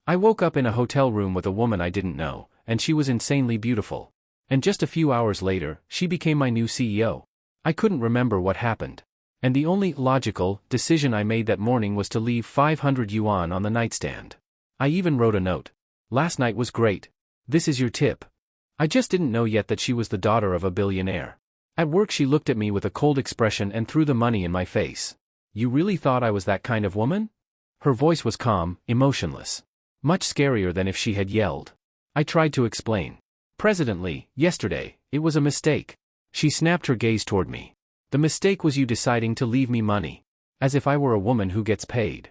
I woke up in a hotel room with a woman I didn't know, and she was insanely beautiful. And just a few hours later, she became my new CEO. I couldn't remember what happened. And the only logical decision I made that morning was to leave 500 yuan on the nightstand. I even wrote a note. Last night was great. This is your tip. I just didn't know yet that she was the daughter of a billionaire. At work she looked at me with a cold expression and threw the money in my face. You really thought I was that kind of woman? Her voice was calm, emotionless. Much scarier than if she had yelled. I tried to explain. President Lee, yesterday, it was a mistake. She snapped her gaze toward me. The mistake was you deciding to leave me money. As if I were a woman who gets paid.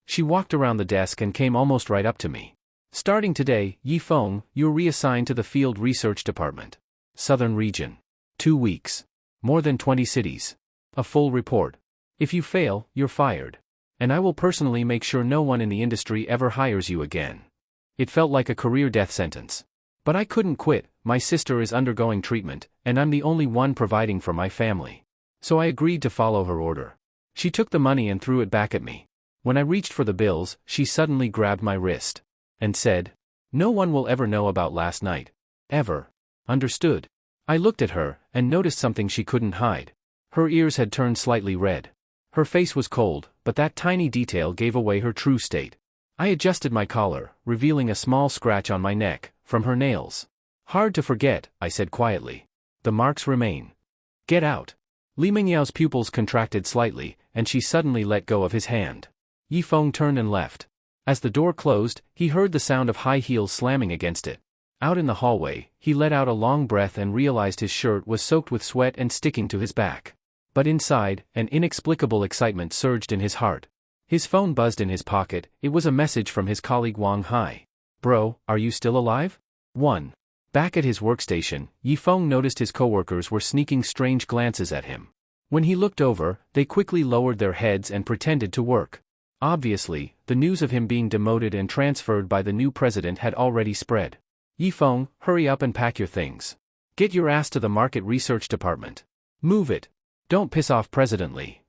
She walked around the desk and came almost right up to me. Starting today, Yifeng, you're reassigned to the Field Research Department. Southern Region. 2 weeks. More than 20 cities. A full report. If you fail, you're fired. And I will personally make sure no one in the industry ever hires you again. It felt like a career death sentence. But I couldn't quit. My sister is undergoing treatment, and I'm the only one providing for my family. So I agreed to follow her order. She took the money and threw it back at me. When I reached for the bills, she suddenly grabbed my wrist. And said, "No one will ever know about last night. Ever. Understood?" I looked at her, and noticed something she couldn't hide. Her ears had turned slightly red. Her face was cold, but that tiny detail gave away her true state. I adjusted my collar, revealing a small scratch on my neck, from her nails. "Hard to forget," I said quietly. "The marks remain. Get out." Li Mengyao's pupils contracted slightly, and she suddenly let go of his hand. Yifeng turned and left. As the door closed, he heard the sound of high heels slamming against it. Out in the hallway, he let out a long breath and realized his shirt was soaked with sweat and sticking to his back. But inside, an inexplicable excitement surged in his heart. His phone buzzed in his pocket. It was a message from his colleague Wang Hai. "Bro, are you still alive?" 1. Back at his workstation, Yifeng noticed his coworkers were sneaking strange glances at him. When he looked over, they quickly lowered their heads and pretended to work. Obviously, the news of him being demoted and transferred by the new president had already spread. "Yifeng, hurry up and pack your things. Get your ass to the market research department. Move it. Don't piss off President Lee."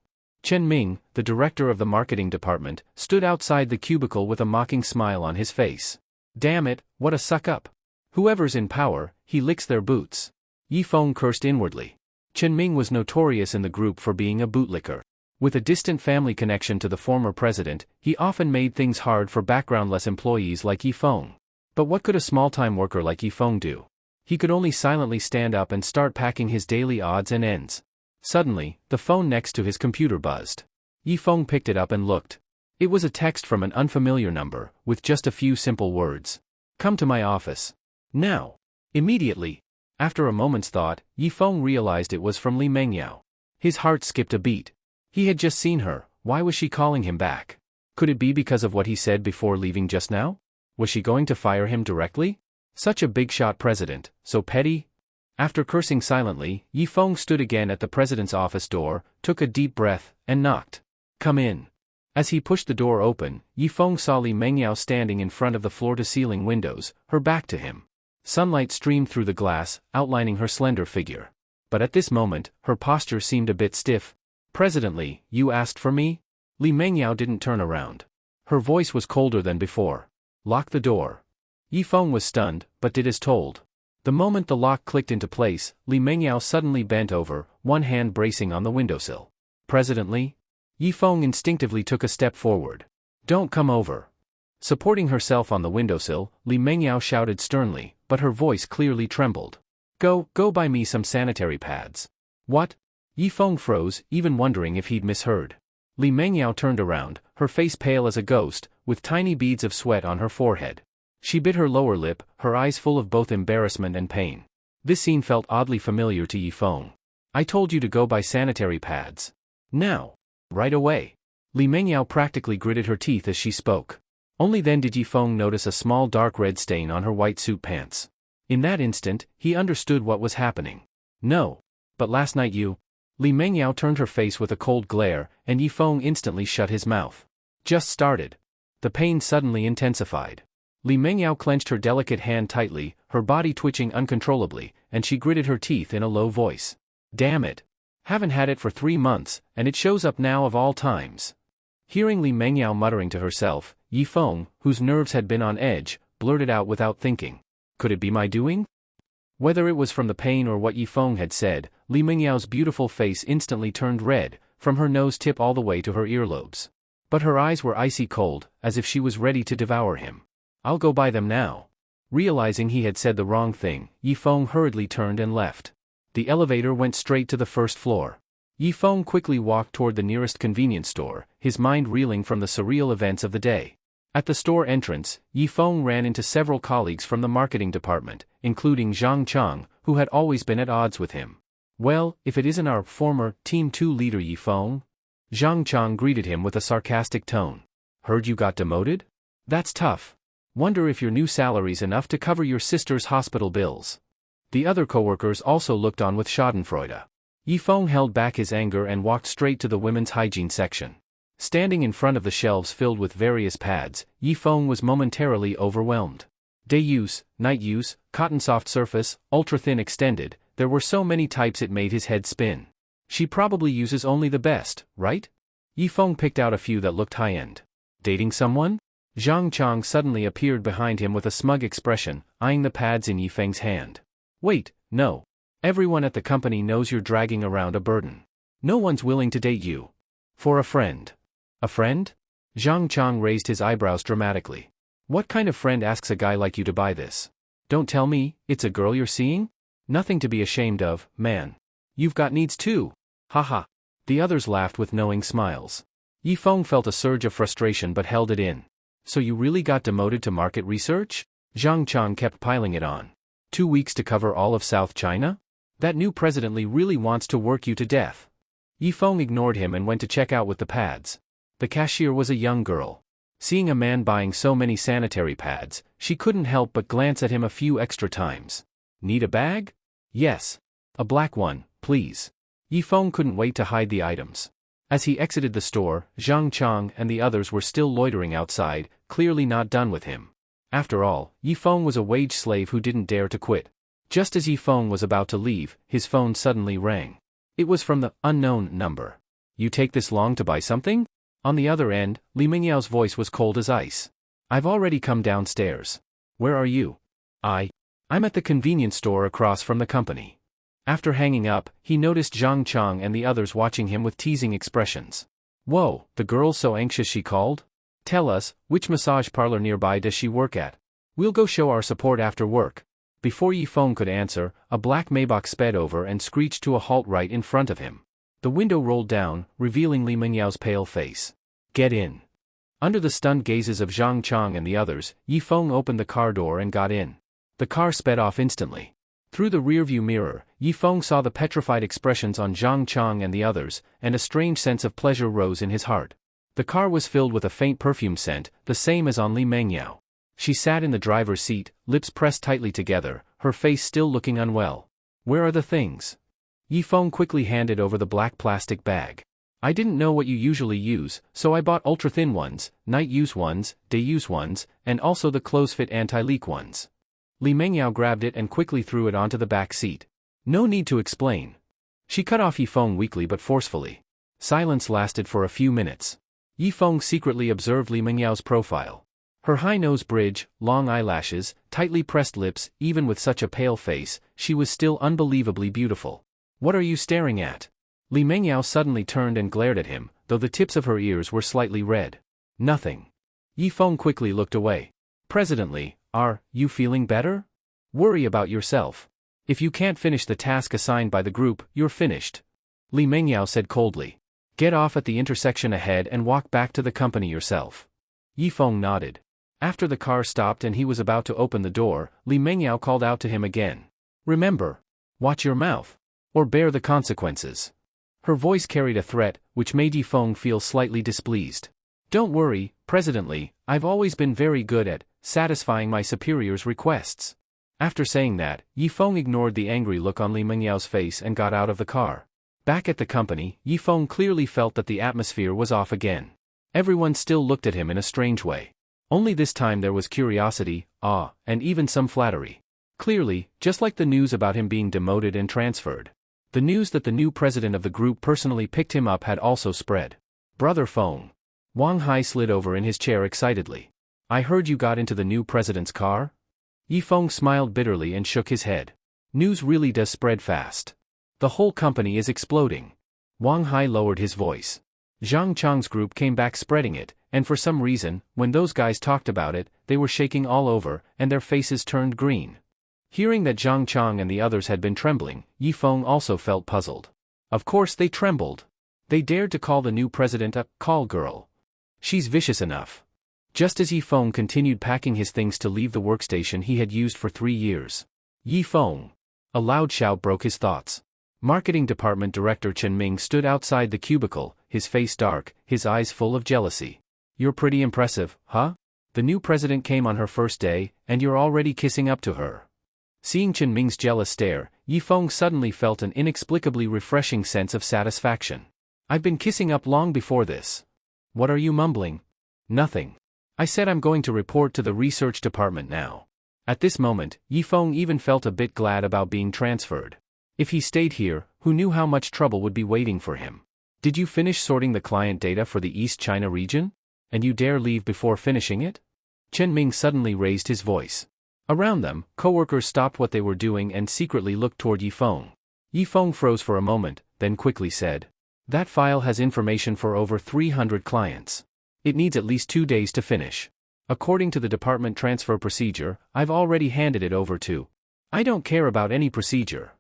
Chen Ming, the director of the marketing department, stood outside the cubicle with a mocking smile on his face. "Damn it, what a suck-up. Whoever's in power, he licks their boots." Yifeng cursed inwardly. Chen Ming was notorious in the group for being a bootlicker. With a distant family connection to the former president, he often made things hard for backgroundless employees like Yifeng. But what could a small-time worker like Yifeng do? He could only silently stand up and start packing his daily odds and ends. Suddenly, the phone next to his computer buzzed. Yifeng picked it up and looked. It was a text from an unfamiliar number, with just a few simple words. "Come to my office. Now." Immediately. After a moment's thought, Yifeng realized it was from Li Mengyao. His heart skipped a beat. He had just seen her. Why was she calling him back? Could it be because of what he said before leaving just now? Was she going to fire him directly? Such a big-shot president, so petty? After cursing silently, Yifeng stood again at the president's office door, took a deep breath, and knocked. "Come in." As he pushed the door open, Yifeng saw Li Mengyao standing in front of the floor-to-ceiling windows, her back to him. Sunlight streamed through the glass, outlining her slender figure. But at this moment, her posture seemed a bit stiff. "President Lee, you asked for me?" Li Mengyao didn't turn around. Her voice was colder than before. "Lock the door." Yifeng was stunned, but did as told. The moment the lock clicked into place, Li Mengyao suddenly bent over, one hand bracing on the windowsill. "President Lee?" Yifeng instinctively took a step forward. "Don't come over." Supporting herself on the windowsill, Li Mengyao shouted sternly, but her voice clearly trembled. Go buy me some sanitary pads." "What?" Yifeng froze, even wondering if he'd misheard. Li Mengyao turned around, her face pale as a ghost, with tiny beads of sweat on her forehead. She bit her lower lip, her eyes full of both embarrassment and pain. This scene felt oddly familiar to Yifeng. "I told you to go buy sanitary pads. Now. Right away." Li Mengyao practically gritted her teeth as she spoke. Only then did Yifeng notice a small dark red stain on her white suit pants. In that instant, he understood what was happening. "No. But last night you..." Li Mengyao turned her face with a cold glare, and Yifeng instantly shut his mouth. "Just started." The pain suddenly intensified. Li Mengyao clenched her delicate hand tightly, her body twitching uncontrollably, and she gritted her teeth in a low voice. "Damn it. Haven't had it for 3 months, and it shows up now of all times." Hearing Li Mengyao muttering to herself, Yi Feng, whose nerves had been on edge, blurted out without thinking. Could it be my doing? Whether it was from the pain or what Yi Feng had said, Li Mingyao's beautiful face instantly turned red, from her nose tip all the way to her earlobes. But her eyes were icy cold, as if she was ready to devour him. I'll go buy them now. Realizing he had said the wrong thing, Yi Feng hurriedly turned and left. The elevator went straight to the first floor. Yi Feng quickly walked toward the nearest convenience store, his mind reeling from the surreal events of the day. At the store entrance, Yi Feng ran into several colleagues from the marketing department, including Zhang Chang, who had always been at odds with him. Well, if it isn't our former Team 2 leader Yi Feng? Zhang Chang greeted him with a sarcastic tone. Heard you got demoted? That's tough. Wonder if your new salary's enough to cover your sister's hospital bills. The other coworkers also looked on with schadenfreude. Yi Feng held back his anger and walked straight to the women's hygiene section. Standing in front of the shelves filled with various pads, Yi Feng was momentarily overwhelmed. Day use, night use, cotton soft surface, ultra-thin extended, there were so many types it made his head spin. She probably uses only the best, right? Yi Feng picked out a few that looked high-end. Dating someone? Zhang Chang suddenly appeared behind him with a smug expression, eyeing the pads in Yi Feng's hand. Wait, no. Everyone at the company knows you're dragging around a burden. No one's willing to date you. For a friend. A friend? Zhang Chang raised his eyebrows dramatically. What kind of friend asks a guy like you to buy this? Don't tell me, it's a girl you're seeing? Nothing to be ashamed of, man. You've got needs too. Haha. The others laughed with knowing smiles. Yi Feng felt a surge of frustration but held it in. So you really got demoted to market research? Zhang Chang kept piling it on. 2 weeks to cover all of South China? That new president really wants to work you to death. Yi Feng ignored him and went to check out with the pads. The cashier was a young girl. Seeing a man buying so many sanitary pads, she couldn't help but glance at him a few extra times. Need a bag? Yes. A black one, please. Yi Feng couldn't wait to hide the items. As he exited the store, Zhang Chang and the others were still loitering outside, clearly not done with him. After all, Yi Feng was a wage slave who didn't dare to quit. Just as Yi Feng was about to leave, his phone suddenly rang. It was from the unknown number. You take this long to buy something? On the other end, Li Mingyao's voice was cold as ice. I've already come downstairs. Where are you? I'm at the convenience store across from the company. After hanging up, he noticed Zhang Chang and the others watching him with teasing expressions. Whoa, the girl's so anxious she called? Tell us, which massage parlor nearby does she work at? We'll go show our support after work. Before Yi Feng could answer, a black Maybach sped over and screeched to a halt right in front of him. The window rolled down, revealing Li Mingyao's pale face. Get in. Under the stunned gazes of Zhang Chang and the others, Yi Feng opened the car door and got in. The car sped off instantly. Through the rearview mirror, Yi Feng saw the petrified expressions on Zhang Chang and the others, and a strange sense of pleasure rose in his heart. The car was filled with a faint perfume scent, the same as on Li Mingyao. She sat in the driver's seat, lips pressed tightly together, her face still looking unwell. Where are the things? Yi Feng quickly handed over the black plastic bag. I didn't know what you usually use, so I bought ultra-thin ones, night-use ones, day-use ones, and also the close-fit anti-leak ones. Li Mingyao grabbed it and quickly threw it onto the back seat. No need to explain. She cut off Yi Feng weakly but forcefully. Silence lasted for a few minutes. Yi Feng secretly observed Li Mingyao's profile. Her high nose bridge, long eyelashes, tightly pressed lips, even with such a pale face, she was still unbelievably beautiful. What are you staring at? Li Mingyao suddenly turned and glared at him, though the tips of her ears were slightly red. Nothing. Yi Feng quickly looked away. Presently, are you feeling better? Worry about yourself. If you can't finish the task assigned by the group, you're finished. Li Mingyao said coldly. Get off at the intersection ahead and walk back to the company yourself. Yi Feng nodded. After the car stopped and he was about to open the door, Li Mingyao called out to him again. Remember. Watch your mouth. Or bear the consequences. Her voice carried a threat, which made Yi Feng feel slightly displeased. Don't worry, President, I've always been very good at satisfying my superior's requests. After saying that, Yi Feng ignored the angry look on Li Mingyao's face and got out of the car. Back at the company, Yi Feng clearly felt that the atmosphere was off again. Everyone still looked at him in a strange way. Only this time there was curiosity, awe, and even some flattery. Clearly, just like the news about him being demoted and transferred. The news that the new president of the group personally picked him up had also spread. Brother Feng. Wang Hai slid over in his chair excitedly. I heard you got into the new president's car? Yifeng smiled bitterly and shook his head. News really does spread fast. The whole company is exploding. Wang Hai lowered his voice. Zhang Chang's group came back spreading it, and for some reason, when those guys talked about it, they were shaking all over, and their faces turned green. Hearing that Zhang Chang and the others had been trembling, Yifeng also felt puzzled. Of course they trembled. They dared to call the new president a call girl. She's vicious enough. Just as Yifeng continued packing his things to leave the workstation he had used for 3 years. Yifeng! A loud shout broke his thoughts. Marketing Department Director Chen Ming stood outside the cubicle, his face dark, his eyes full of jealousy. You're pretty impressive, huh? The new president came on her first day, and you're already kissing up to her. Seeing Chen Ming's jealous stare, Yifeng suddenly felt an inexplicably refreshing sense of satisfaction. I've been kissing up long before this. What are you mumbling? Nothing. I said I'm going to report to the research department now. At this moment, Yifeng even felt a bit glad about being transferred. If he stayed here, who knew how much trouble would be waiting for him? Did you finish sorting the client data for the East China region? And you dare leave before finishing it? Chen Ming suddenly raised his voice. Around them, co-workers stopped what they were doing and secretly looked toward Yifeng. Yifeng froze for a moment, then quickly said, that file has information for over 300 clients. It needs at least 2 days to finish. According to the department transfer procedure, I've already handed it over to. I don't care about any procedure.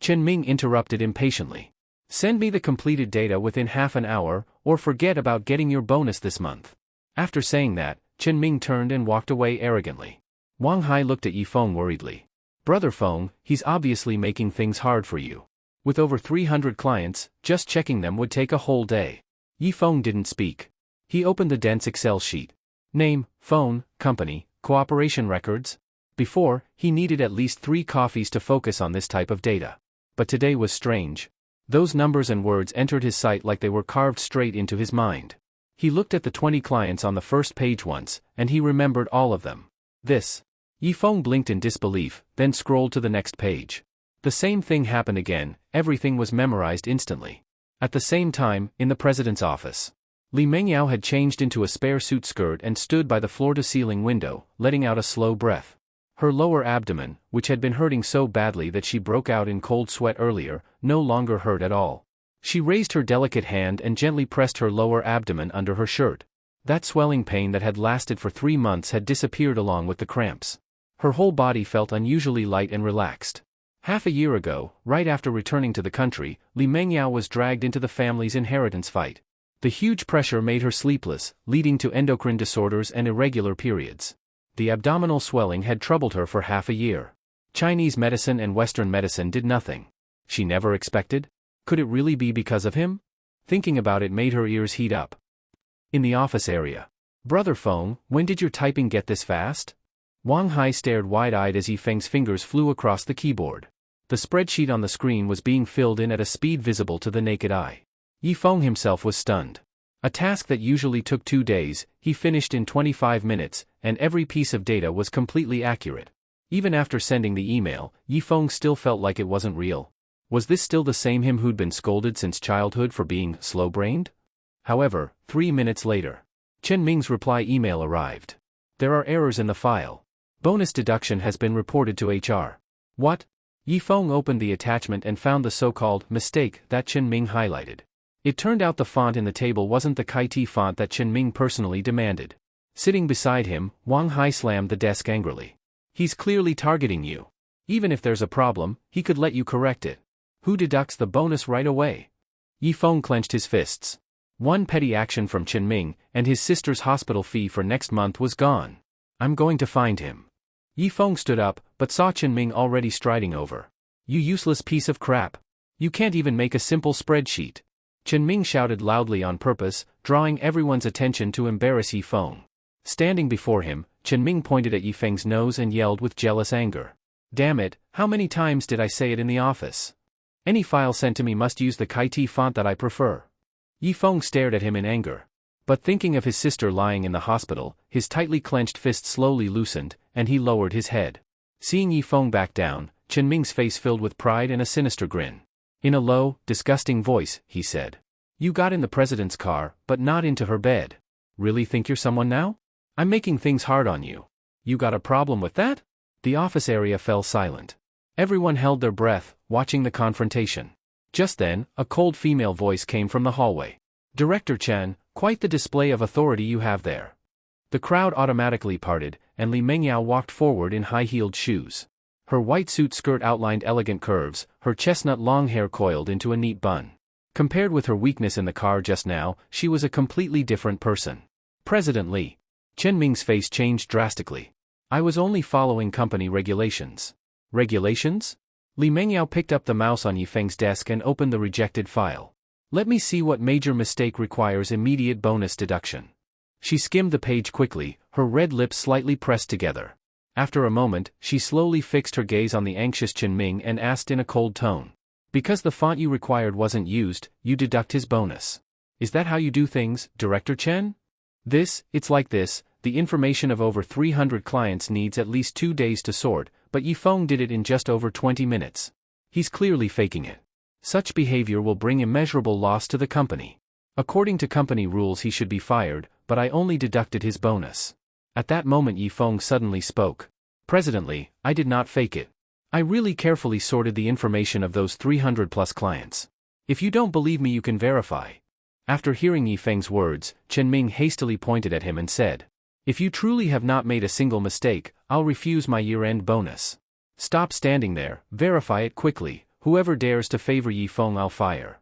Chen Ming interrupted impatiently. Send me the completed data within half an hour, or forget about getting your bonus this month. After saying that, Chen Ming turned and walked away arrogantly. Wang Hai looked at Yifeng worriedly. Brother Feng, he's obviously making things hard for you. With over 300 clients, just checking them would take a whole day. Yifeng didn't speak. He opened the dense Excel sheet. Name, phone, company, cooperation records. Before, he needed at least 3 coffees to focus on this type of data. But today was strange. Those numbers and words entered his sight like they were carved straight into his mind. He looked at the 20 clients on the first page once, and he remembered all of them. This. Yifeng blinked in disbelief, then scrolled to the next page. The same thing happened again, everything was memorized instantly. At the same time, in the president's office. Li Mengyao had changed into a spare suit skirt and stood by the floor-to-ceiling window, letting out a slow breath. Her lower abdomen, which had been hurting so badly that she broke out in cold sweat earlier, no longer hurt at all. She raised her delicate hand and gently pressed her lower abdomen under her shirt. That swelling pain that had lasted for 3 months had disappeared along with the cramps. Her whole body felt unusually light and relaxed. Half a year ago, right after returning to the country, Li Mengyao was dragged into the family's inheritance fight. The huge pressure made her sleepless, leading to endocrine disorders and irregular periods. The abdominal swelling had troubled her for half a year. Chinese medicine and Western medicine did nothing. She never expected? Could it really be because of him? Thinking about it made her ears heat up. In the office area. Brother Feng, when did your typing get this fast? Wang Hai stared wide-eyed as Yifeng's fingers flew across the keyboard. The spreadsheet on the screen was being filled in at a speed visible to the naked eye. Yifeng himself was stunned. A task that usually took 2 days, he finished in 25 minutes, and every piece of data was completely accurate. Even after sending the email, Yifeng still felt like it wasn't real. Was this still the same him who'd been scolded since childhood for being slow-brained? However, 3 minutes later, Chen Ming's reply email arrived. There are errors in the file. Bonus deduction has been reported to HR. What? Yifeng opened the attachment and found the so-called mistake that Chen Ming highlighted. It turned out the font in the table wasn't the Kaiti font that Chen Ming personally demanded. Sitting beside him, Wang Hai slammed the desk angrily. He's clearly targeting you. Even if there's a problem, he could let you correct it. Who deducts the bonus right away? Yifeng clenched his fists. One petty action from Chen Ming, and his sister's hospital fee for next month was gone. I'm going to find him. Yifeng stood up, but saw Chen Ming already striding over. You useless piece of crap. You can't even make a simple spreadsheet. Chen Ming shouted loudly on purpose, drawing everyone's attention to embarrass Yifeng. Standing before him, Chen Ming pointed at Yifeng's nose and yelled with jealous anger. Damn it, how many times did I say it in the office? Any file sent to me must use the Kaiti font that I prefer. Yifeng stared at him in anger. But thinking of his sister lying in the hospital, his tightly clenched fist slowly loosened, and he lowered his head. Seeing Yifeng back down, Chen Ming's face filled with pride and a sinister grin. In a low, disgusting voice, he said. You got in the president's car, but not into her bed. Really think you're someone now? I'm making things hard on you. You got a problem with that? The office area fell silent. Everyone held their breath, watching the confrontation. Just then, a cold female voice came from the hallway. Director Chen, quite the display of authority you have there. The crowd automatically parted, and Li Mengyao walked forward in high-heeled shoes. Her white suit skirt outlined elegant curves, her chestnut long hair coiled into a neat bun. Compared with her weakness in the car just now, she was a completely different person. President Li. Chen Ming's face changed drastically. I was only following company regulations. Regulations? Li Mengyao picked up the mouse on Yifeng's desk and opened the rejected file. Let me see what major mistake requires immediate bonus deduction. She skimmed the page quickly, her red lips slightly pressed together. After a moment, she slowly fixed her gaze on the anxious Chen Ming and asked in a cold tone. Because the font you required wasn't used, you deduct his bonus. Is that how you do things, Director Chen? It's like this, the information of over 300 clients needs at least 2 days to sort, but Yifeng did it in just over 20 minutes. He's clearly faking it. Such behavior will bring immeasurable loss to the company. According to company rules he should be fired, but I only deducted his bonus. At that moment Yifeng suddenly spoke. President Li, I did not fake it. I really carefully sorted the information of those 300 plus clients. If you don't believe me you can verify. After hearing Yifeng's words, Chen Ming hastily pointed at him and said. If you truly have not made a single mistake, I'll refuse my year-end bonus. Stop standing there, verify it quickly, whoever dares to favor Yifeng I'll fire.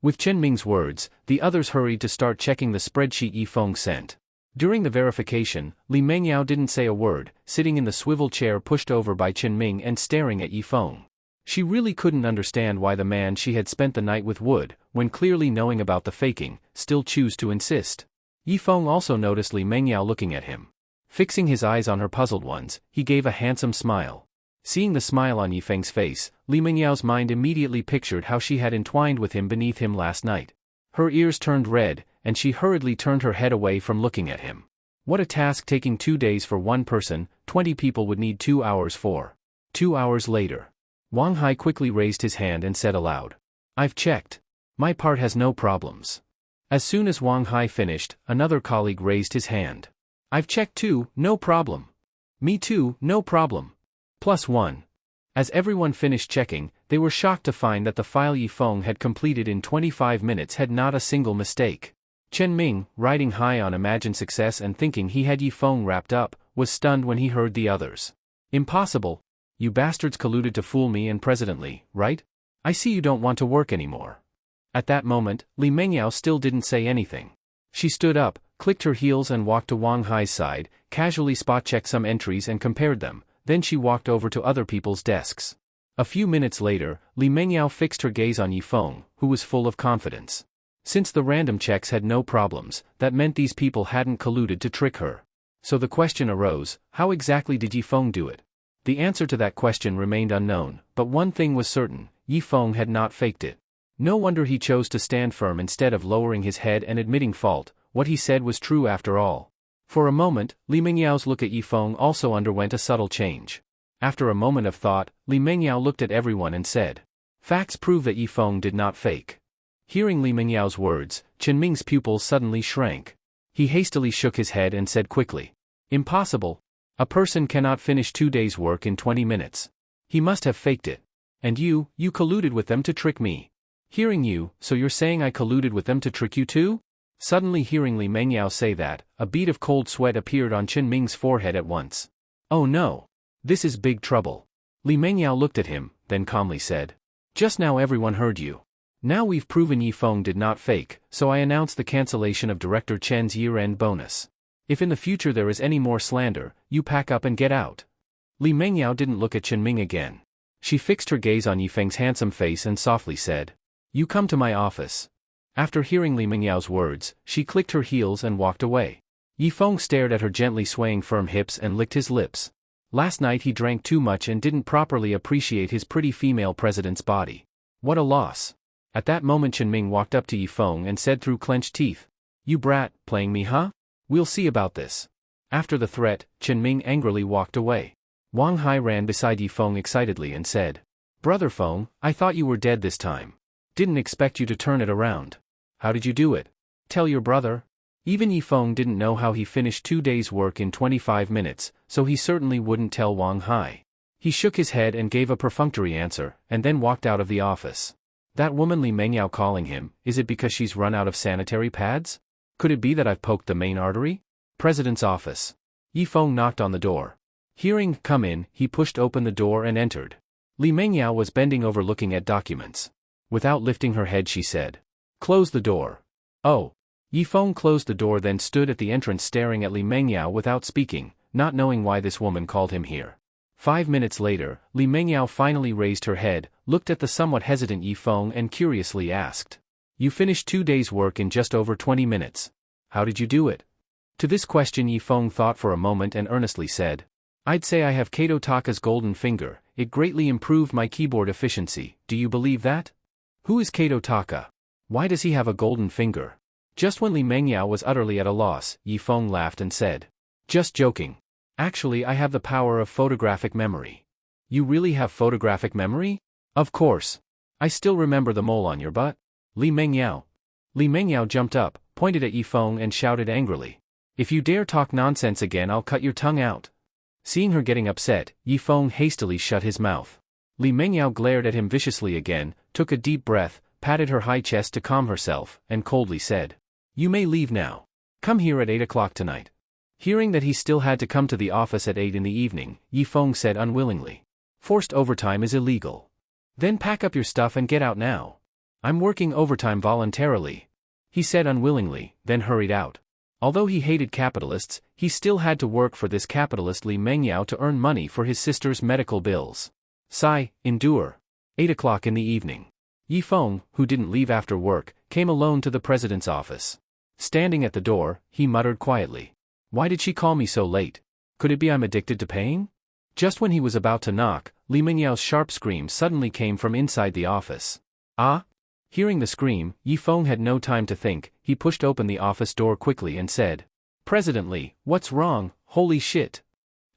With Chen Ming's words, the others hurried to start checking the spreadsheet Yifeng sent. During the verification, Li Mengyao didn't say a word, sitting in the swivel chair pushed over by Chen Ming and staring at Yifeng. She really couldn't understand why the man she had spent the night with would, when clearly knowing about the faking, still choose to insist. Yifeng also noticed Li Mengyao looking at him. Fixing his eyes on her puzzled ones, he gave a handsome smile. Seeing the smile on Yifeng's face, Li Mengyao's mind immediately pictured how she had entwined with him beneath him last night. Her ears turned red, and she hurriedly turned her head away from looking at him. What a task taking 2 days for one person, 20 people would need 2 hours for. 2 hours later. Wang Hai quickly raised his hand and said aloud. I've checked. My part has no problems. As soon as Wang Hai finished, another colleague raised his hand. I've checked too, no problem. Me too, no problem. +1. As everyone finished checking, they were shocked to find that the file Yifeng had completed in 25 minutes had not a single mistake. Chen Ming, riding high on imagined success and thinking he had Yifeng wrapped up, was stunned when he heard the others. Impossible. You bastards colluded to fool me and President Li, right? I see you don't want to work anymore. At that moment, Li Mengyao still didn't say anything. She stood up, clicked her heels and walked to Wang Hai's side, casually spot-checked some entries and compared them. Then she walked over to other people's desks. A few minutes later, Li Mengyao fixed her gaze on Yifeng, who was full of confidence. Since the random checks had no problems, that meant these people hadn't colluded to trick her. So the question arose, how exactly did Yifeng do it? The answer to that question remained unknown, but one thing was certain, Yifeng had not faked it. No wonder he chose to stand firm instead of lowering his head and admitting fault, what he said was true after all. For a moment, Li Mengyao's look at Yifeng also underwent a subtle change. After a moment of thought, Li Mengyao looked at everyone and said, facts prove that Yifeng did not fake. Hearing Li Mengyao's words, Chen Ming's pupils suddenly shrank. He hastily shook his head and said quickly, impossible. A person cannot finish 2 days' work in 20 minutes. He must have faked it. And you colluded with them to trick me. Hearing you, so you're saying I colluded with them to trick you too? Suddenly hearing Li Mengyao say that, a bead of cold sweat appeared on Chen Ming's forehead at once. Oh no. This is big trouble. Li Mengyao looked at him, then calmly said. Just now everyone heard you. Now we've proven Yifeng did not fake, so I announce the cancellation of Director Chen's year-end bonus. If in the future there is any more slander, you pack up and get out. Li Mengyao didn't look at Chen Ming again. She fixed her gaze on Yifeng's handsome face and softly said. You come to my office. After hearing Li Mengyao's words, she clicked her heels and walked away. Yifeng stared at her gently swaying firm hips and licked his lips. Last night he drank too much and didn't properly appreciate his pretty female president's body. What a loss. At that moment Chen Ming walked up to Yifeng and said through clenched teeth. You brat, playing me huh? We'll see about this. After the threat, Chen Ming angrily walked away. Wang Hai ran beside Yifeng excitedly and said. Brother Feng, I thought you were dead this time. Didn't expect you to turn it around. How did you do it? Tell your brother. Even Yifeng didn't know how he finished 2 days' work in 25 minutes, so he certainly wouldn't tell Wang Hai. He shook his head and gave a perfunctory answer, and then walked out of the office. That woman Li Mengyao calling him, is it because she's run out of sanitary pads? Could it be that I've poked the main artery? President's office. Yifeng knocked on the door. Hearing, "Come in," he pushed open the door and entered. Li Mengyao was bending over looking at documents. Without lifting her head she said, "Close the door." "Oh." Yifeng closed the door then stood at the entrance staring at Li Mengyao without speaking, not knowing why this woman called him here. 5 minutes later, Li Mengyao finally raised her head, looked at the somewhat hesitant Yifeng and curiously asked, "You finished 2 days' work in just over 20 minutes. How did you do it?" To this question Yifeng thought for a moment and earnestly said, "I'd say I have Kato Taka's golden finger. It greatly improved my keyboard efficiency. Do you believe that?" "Who is Kato Taka? Why does he have a golden finger?" Just when Li Mengyao was utterly at a loss, Yifeng laughed and said, "Just joking. Actually I have the power of photographic memory." "You really have photographic memory?" "Of course. I still remember the mole on your butt." "Li Mengyao." Li Mengyao jumped up, pointed at Yifeng and shouted angrily, "If you dare talk nonsense again I'll cut your tongue out." Seeing her getting upset, Yifeng hastily shut his mouth. Li Mengyao glared at him viciously again, took a deep breath, patted her high chest to calm herself, and coldly said, "You may leave now. Come here at 8 o'clock tonight." Hearing that he still had to come to the office at 8 in the evening, Yifeng said unwillingly, "Forced overtime is illegal." "Then pack up your stuff and get out now." "I'm working overtime voluntarily," he said unwillingly, then hurried out. Although he hated capitalists, he still had to work for this capitalist Li Mengyao to earn money for his sister's medical bills. Sigh, endure. 8 o'clock in the evening. Yifeng, who didn't leave after work, came alone to the president's office. Standing at the door, he muttered quietly, "Why did she call me so late? Could it be I'm addicted to pain?" Just when he was about to knock, Li Mengyao's sharp scream suddenly came from inside the office. "Ah!" Hearing the scream, Yifeng had no time to think. He pushed open the office door quickly and said, "President Li, what's wrong? Holy shit!"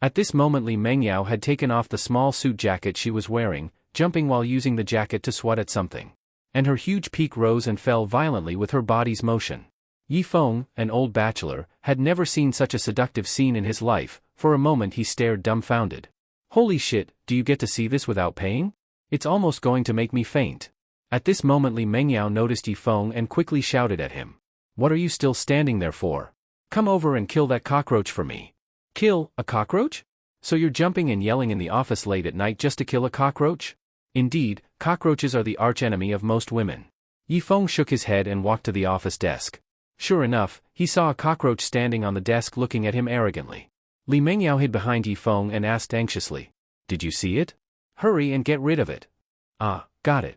At this moment Li Mengyao had taken off the small suit jacket she was wearing, jumping while using the jacket to swat at something. And her huge peak rose and fell violently with her body's motion. Yifeng, an old bachelor, had never seen such a seductive scene in his life. For a moment he stared dumbfounded. "Holy shit, do you get to see this without paying? It's almost going to make me faint." At this moment Li Mengyao noticed Yifeng and quickly shouted at him, "What are you still standing there for? Come over and kill that cockroach for me." "Kill a cockroach? So you're jumping and yelling in the office late at night just to kill a cockroach?" Indeed, cockroaches are the archenemy of most women. Yifeng shook his head and walked to the office desk. Sure enough, he saw a cockroach standing on the desk looking at him arrogantly. Li Mengyao hid behind Yifeng and asked anxiously, "Did you see it? Hurry and get rid of it." "Ah, got it,"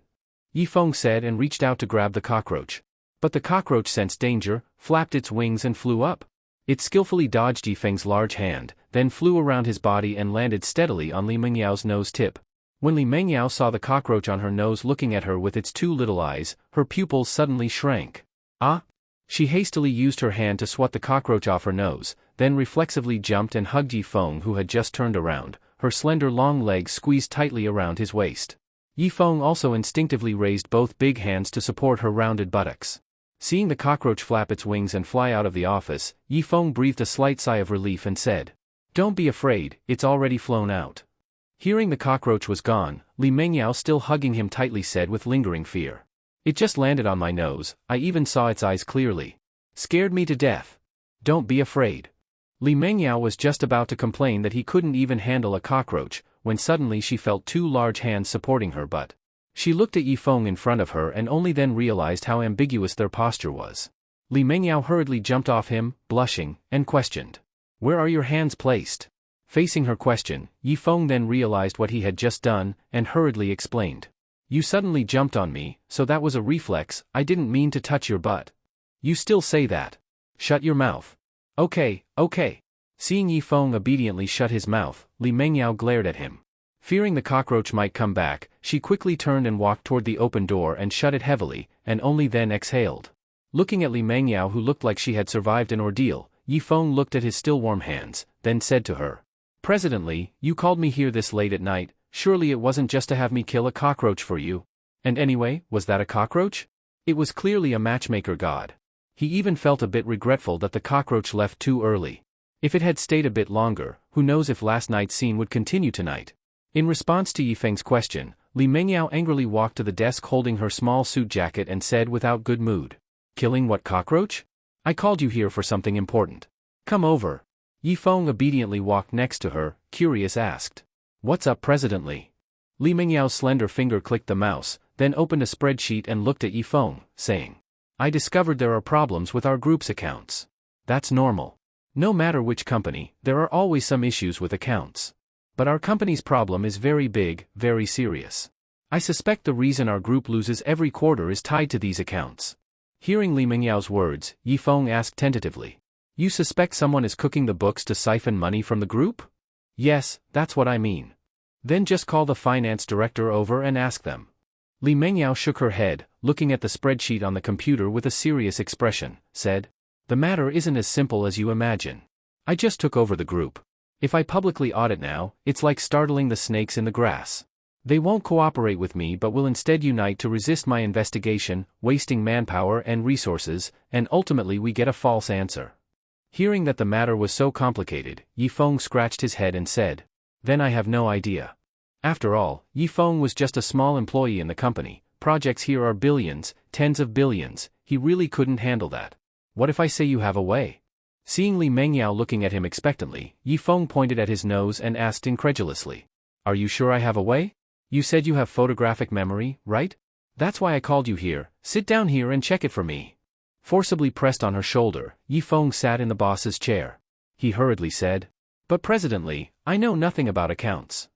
Yifeng said and reached out to grab the cockroach. But the cockroach sensed danger, flapped its wings and flew up. It skillfully dodged Yifeng's large hand, then flew around his body and landed steadily on Li Mengyao's nose tip. When Li Mengyao saw the cockroach on her nose looking at her with its two little eyes, her pupils suddenly shrank. "Ah!" She hastily used her hand to swat the cockroach off her nose, then reflexively jumped and hugged Yifeng who had just turned around, her slender long legs squeezed tightly around his waist. Yifeng also instinctively raised both big hands to support her rounded buttocks. Seeing the cockroach flap its wings and fly out of the office, Yifeng breathed a slight sigh of relief and said, "Don't be afraid, it's already flown out." Hearing the cockroach was gone, Li Mengyao still hugging him tightly said with lingering fear, "It just landed on my nose, I even saw its eyes clearly. Scared me to death. Don't be afraid." Li Mengyao was just about to complain that he couldn't even handle a cockroach, when suddenly she felt two large hands supporting her butt. She looked at Yifeng in front of her and only then realized how ambiguous their posture was. Li Mengyao hurriedly jumped off him, blushing, and questioned, "Where are your hands placed?" Facing her question, Yifeng then realized what he had just done, and hurriedly explained, "You suddenly jumped on me, so that was a reflex, I didn't mean to touch your butt." "You still say that. Shut your mouth." Okay. Seeing Yifeng obediently shut his mouth, Li Mengyao glared at him. Fearing the cockroach might come back, she quickly turned and walked toward the open door and shut it heavily, and only then exhaled. Looking at Li Mengyao who looked like she had survived an ordeal, Yifeng looked at his still warm hands, then said to her, "President Li, you called me here this late at night, surely it wasn't just to have me kill a cockroach for you. And anyway, was that a cockroach? It was clearly a matchmaker god." He even felt a bit regretful that the cockroach left too early. If it had stayed a bit longer, who knows if last night's scene would continue tonight. In response to Yifeng's question, Li Mengyao angrily walked to the desk holding her small suit jacket and said without good mood. Killing what cockroach? I called you here for something important. Come over. Yifeng obediently walked next to her, curious asked. What's up, President Li? Li Mengyao's slender finger clicked the mouse, then opened a spreadsheet and looked at Yifeng, saying. I discovered there are problems with our group's accounts. That's normal. No matter which company, there are always some issues with accounts. But our company's problem is very big, very serious. I suspect the reason our group loses every quarter is tied to these accounts. Hearing Li Mengyao's words, Yifeng asked tentatively. You suspect someone is cooking the books to siphon money from the group? Yes, that's what I mean. Then just call the finance director over and ask them. Li Mengyao shook her head, looking at the spreadsheet on the computer with a serious expression, said. The matter isn't as simple as you imagine. I just took over the group. If I publicly audit now, it's like startling the snakes in the grass. They won't cooperate with me but will instead unite to resist my investigation, wasting manpower and resources, and ultimately we get a false answer. Hearing that the matter was so complicated, Yifeng scratched his head and said, Then I have no idea. After all, Yifeng was just a small employee in the company. Projects here are billions, tens of billions. He really couldn't handle that. What if I say you have a way? Seeing Li Mengyao looking at him expectantly, Yifeng pointed at his nose and asked incredulously. Are you sure I have a way? You said you have photographic memory, right? That's why I called you here. Sit down here and check it for me. Forcibly pressed on her shoulder, Yifeng sat in the boss's chair. He hurriedly said. But President Li, I know nothing about accounts.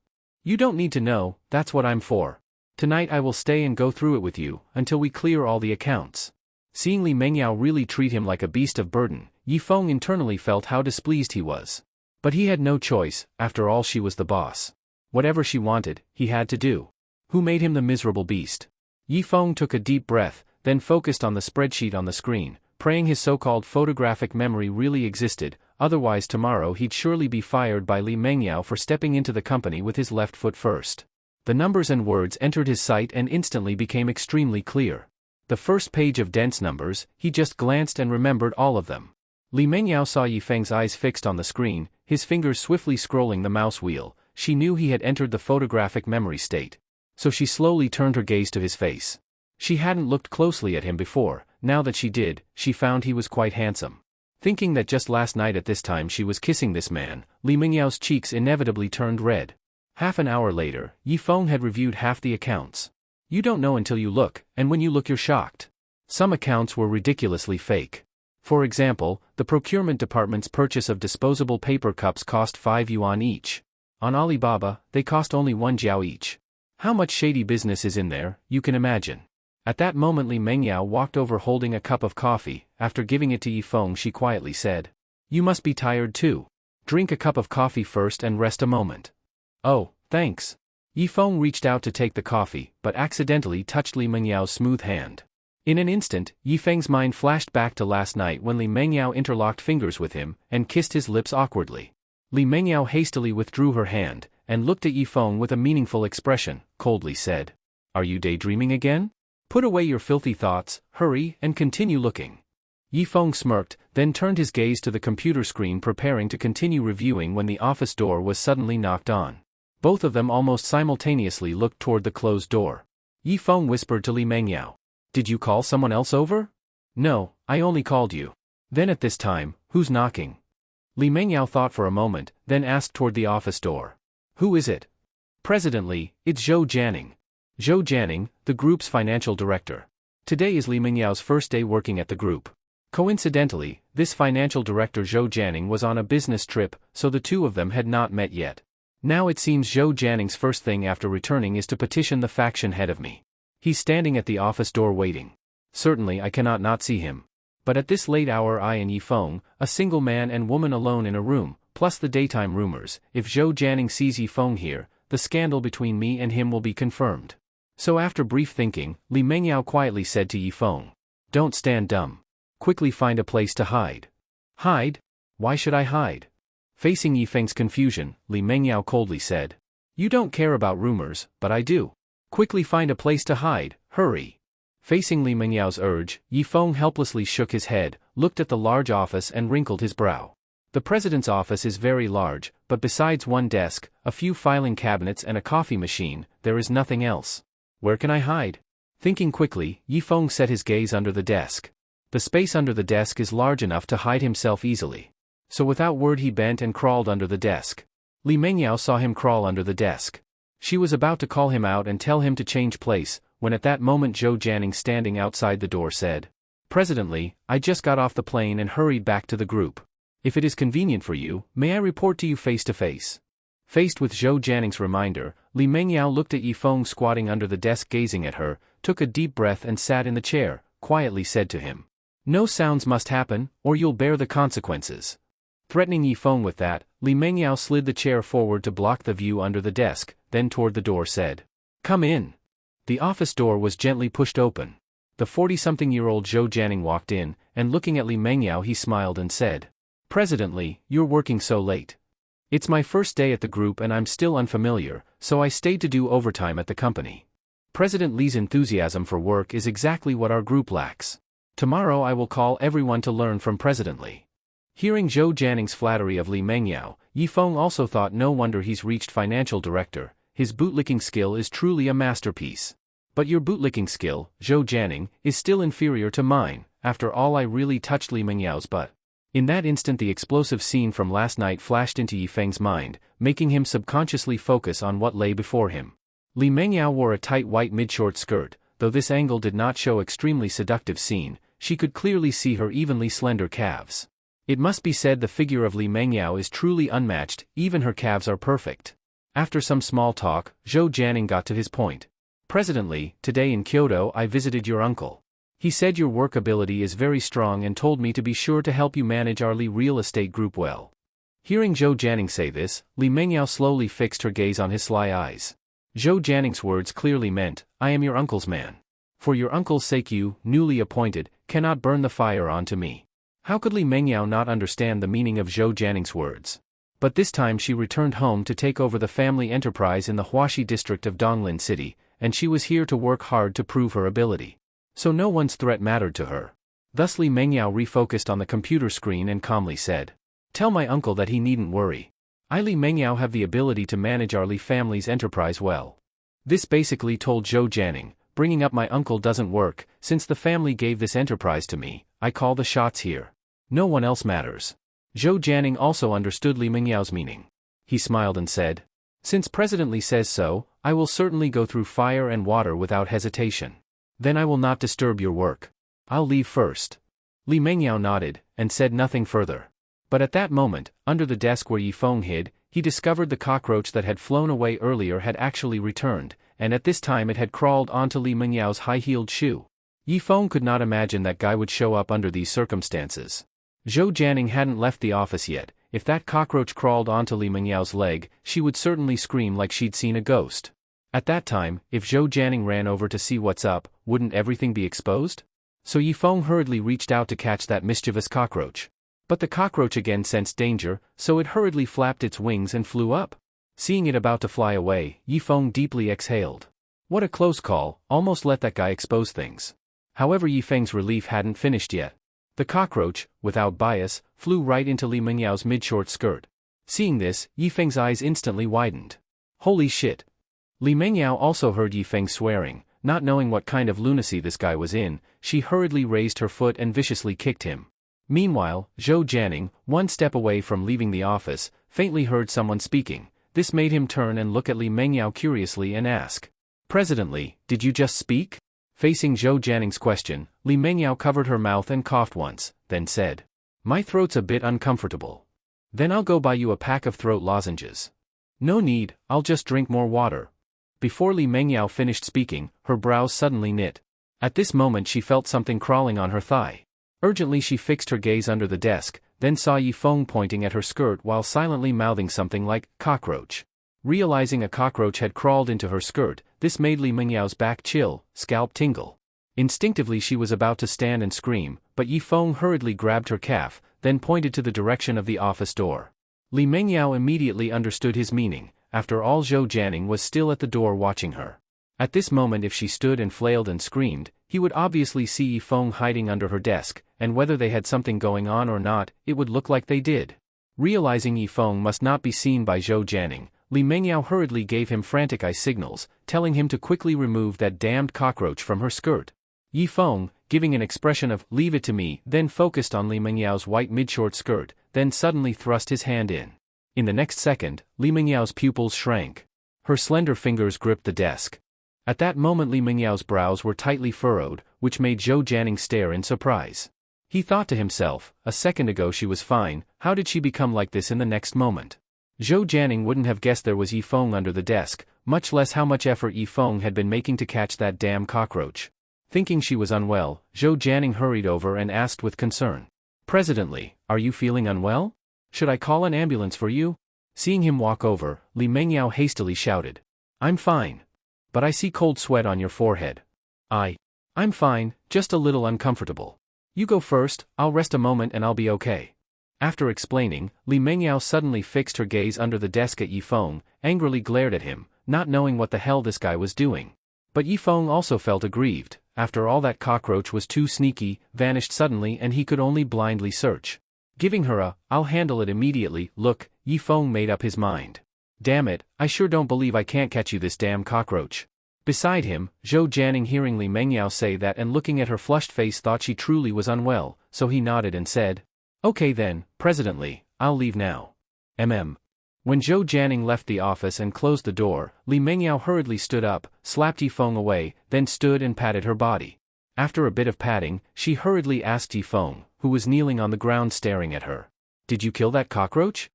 You don't need to know, that's what I'm for. Tonight I will stay and go through it with you, until we clear all the accounts. Seeing Li Mengyao really treat him like a beast of burden, Yifeng internally felt how displeased he was. But he had no choice, after all she was the boss. Whatever she wanted, he had to do. Who made him the miserable beast? Yifeng took a deep breath, then focused on the spreadsheet on the screen, praying his so-called photographic memory really existed, otherwise tomorrow he'd surely be fired by Li Mengyao for stepping into the company with his left foot first. The numbers and words entered his sight and instantly became extremely clear. The first page of dense numbers, he just glanced and remembered all of them. Li Mengyao saw Yifeng's eyes fixed on the screen, his fingers swiftly scrolling the mouse wheel. She knew he had entered the photographic memory state. So she slowly turned her gaze to his face. She hadn't looked closely at him before. Now that she did, she found he was quite handsome. Thinking that just last night at this time she was kissing this man, Li Mengyao's cheeks inevitably turned red. Half an hour later, Yifeng had reviewed half the accounts. You don't know until you look, and when you look you're shocked. Some accounts were ridiculously fake. For example, the procurement department's purchase of disposable paper cups cost 5 yuan each. On Alibaba, they cost only 1 jiao each. How much shady business is in there, you can imagine. At that moment Li Mengyao walked over holding a cup of coffee. After giving it to Yifeng she quietly said. You must be tired too. Drink a cup of coffee first and rest a moment. Oh, thanks. Yifeng reached out to take the coffee, but accidentally touched Li Mengyao's smooth hand. In an instant, Yifeng's mind flashed back to last night when Li Mengyao interlocked fingers with him, and kissed his lips awkwardly. Li Mengyao hastily withdrew her hand, and looked at Yifeng with a meaningful expression, coldly said. Are you daydreaming again? Put away your filthy thoughts, hurry, and continue looking. Yifeng smirked, then turned his gaze to the computer screen preparing to continue reviewing when the office door was suddenly knocked on. Both of them almost simultaneously looked toward the closed door. Yifeng whispered to Li Mengyao. Did you call someone else over? No, I only called you. Then at this time, who's knocking? Li Mengyao thought for a moment, then asked toward the office door. Who is it? President Li, it's Zhou Jianing. Zhou Jianing, the group's financial director. Today is Li Mengyao's first day working at the group. Coincidentally, this financial director Zhou Jianing was on a business trip, so the two of them had not met yet. Now it seems Zhou Jianing's first thing after returning is to petition the faction head of me. He's standing at the office door waiting. Certainly I cannot not see him. But at this late hour I and Yifeng, a single man and woman alone in a room, plus the daytime rumors, if Zhou Jianing sees Yifeng here, the scandal between me and him will be confirmed. So after brief thinking, Li Mengyao quietly said to Yifeng. Don't stand dumb. Quickly find a place to hide. Hide? Why should I hide? Facing Yifeng's confusion, Li Mengyao coldly said. You don't care about rumors, but I do. Quickly find a place to hide, hurry. Facing Li Mengyao's urge, Yifeng helplessly shook his head, looked at the large office and wrinkled his brow. The president's office is very large, but besides one desk, a few filing cabinets and a coffee machine, there is nothing else. Where can I hide? Thinking quickly, Yifeng set his gaze under the desk. The space under the desk is large enough to hide himself easily. So without word he bent and crawled under the desk. Li Mengyao saw him crawl under the desk. She was about to call him out and tell him to change place, when at that moment Zhou Jianing standing outside the door said, "President Li, I just got off the plane and hurried back to the group. If it is convenient for you, may I report to you face to face?" Faced with Zhou Jianing's reminder, Li Mengyao looked at Yifeng squatting under the desk gazing at her, took a deep breath and sat in the chair, quietly said to him, "No sounds must happen, or you'll bear the consequences." Threatening Yifeng with that, Li Mengyao slid the chair forward to block the view under the desk, then toward the door said, "Come in." The office door was gently pushed open. The 40-something-year-old Zhou Jianing walked in, and looking at Li Mengyao he smiled and said, "President Li, you're working so late. It's my first day at the group and I'm still unfamiliar, so I stayed to do overtime at the company. President Li's enthusiasm for work is exactly what our group lacks. Tomorrow I will call everyone to learn from President Li." Hearing Zhou Jianing's flattery of Li Mengyao, Yifeng also thought no wonder he's reached financial director, his bootlicking skill is truly a masterpiece. "But your bootlicking skill, Zhou Jianing, is still inferior to mine, after all I really touched Li Mengyao's butt." In that instant the explosive scene from last night flashed into Yifeng's mind, making him subconsciously focus on what lay before him. Li Mengyao wore a tight white mid-short skirt, though this angle did not show extremely seductive scene, she could clearly see her evenly slender calves. It must be said the figure of Li Mengyao is truly unmatched, even her calves are perfect. After some small talk, Zhou Jianing got to his point. "President Li, today in Kyoto I visited your uncle. He said your work ability is very strong and told me to be sure to help you manage our Li real estate group well." Hearing Zhou Jianing say this, Li Mengyao slowly fixed her gaze on his sly eyes. Zhou Jianing's words clearly meant, "I am your uncle's man. For your uncle's sake you, newly appointed, cannot burn the fire onto me." How could Li Mengyao not understand the meaning of Zhou Jianing's words? But this time she returned home to take over the family enterprise in the Huaxi district of Donglin City, and she was here to work hard to prove her ability. So no one's threat mattered to her. Thus Li Mengyao refocused on the computer screen and calmly said, "Tell my uncle that he needn't worry. I Li Mengyao have the ability to manage our Li family's enterprise well." This basically told Zhou Jianing, "Bringing up my uncle doesn't work, since the family gave this enterprise to me, I call the shots here. No one else matters." Zhou Jianing also understood Li Mengyao's meaning. He smiled and said, "Since President Li says so, I will certainly go through fire and water without hesitation. Then I will not disturb your work. I'll leave first." Li Mengyao nodded, and said nothing further. But at that moment, under the desk where Yifeng hid, he discovered the cockroach that had flown away earlier had actually returned, and at this time it had crawled onto Li Mengyao's high-heeled shoe. Yifeng could not imagine that guy would show up under these circumstances. Zhou Jianing hadn't left the office yet. If that cockroach crawled onto Li Mengyao's leg, she would certainly scream like she'd seen a ghost. At that time, if Zhou Jianing ran over to see what's up, wouldn't everything be exposed? So Yifeng hurriedly reached out to catch that mischievous cockroach. But the cockroach again sensed danger, so it hurriedly flapped its wings and flew up. Seeing it about to fly away, Yifeng deeply exhaled. What a close call, almost let that guy expose things. However, Yifeng's relief hadn't finished yet. The cockroach, without bias, flew right into Li Mengyao's mid-short skirt. Seeing this, Yifeng's eyes instantly widened. Holy shit! Li Mengyao also heard Yifeng swearing. Not knowing what kind of lunacy this guy was in, she hurriedly raised her foot and viciously kicked him. Meanwhile, Zhou Jianing, one step away from leaving the office, faintly heard someone speaking. This made him turn and look at Li Mengyao curiously and ask, "President Li, did you just speak?" Facing Zhou Jianing's question, Li Mengyao covered her mouth and coughed once, then said, "My throat's a bit uncomfortable. Then I'll go buy you a pack of throat lozenges." "No need, I'll just drink more water." Before Li Mengyao finished speaking, her brows suddenly knit. At this moment she felt something crawling on her thigh. Urgently she fixed her gaze under the desk, then saw Yifeng pointing at her skirt while silently mouthing something like, "cockroach." Realizing a cockroach had crawled into her skirt, this made Li Mengyao's back chill, scalp tingle. Instinctively she was about to stand and scream, but Yifeng hurriedly grabbed her calf, then pointed to the direction of the office door. Li Mengyao immediately understood his meaning. After all, Zhou Jianing was still at the door watching her. At this moment if she stood and flailed and screamed, He would obviously see Yifeng hiding under her desk, and whether they had something going on or not, it would look like they did. Realizing Yifeng must not be seen by Zhou Jianing, Li Mengyao hurriedly gave him frantic eye signals, telling him to quickly remove that damned cockroach from her skirt. Yifeng, giving an expression of "leave it to me," then focused on Li Mengyao's white mid-short skirt, then suddenly thrust his hand in. In the next second, Li Mengyao's pupils shrank. Her slender fingers gripped the desk. At that moment Li Mengyao's brows were tightly furrowed, which made Zhou Jianing stare in surprise. He thought to himself, a second ago she was fine, how did she become like this in the next moment? Zhou Jianing wouldn't have guessed there was Yifeng under the desk, much less how much effort Yifeng had been making to catch that damn cockroach. Thinking she was unwell, Zhou Jianing hurried over and asked with concern. "President, are you feeling unwell? Should I call an ambulance for you?" Seeing him walk over, Li Mengyao hastily shouted. "I'm fine. But I see cold sweat on your forehead." I'm fine, just a little uncomfortable. You go first, I'll rest a moment and I'll be okay." After explaining, Li Mengyao suddenly fixed her gaze under the desk at Yifeng, angrily glared at him, not knowing what the hell this guy was doing. But Yifeng also felt aggrieved. After all, that cockroach was too sneaky, vanished suddenly, and he could only blindly search. Giving her a "I'll handle it immediately" look, Yifeng made up his mind. "Damn it, I sure don't believe I can't catch you, this damn cockroach." Beside him, Zhou Jianing, hearing Li Mengyao say that and looking at her flushed face, thought she truly was unwell, so he nodded and said, "Okay then, President Li, I'll leave now." When Zhou Jianing left the office and closed the door, Li Mengyao hurriedly stood up, slapped Yifeng away, then stood and patted her body. After a bit of patting, she hurriedly asked Yifeng, who was kneeling on the ground staring at her, "Did you kill that cockroach?"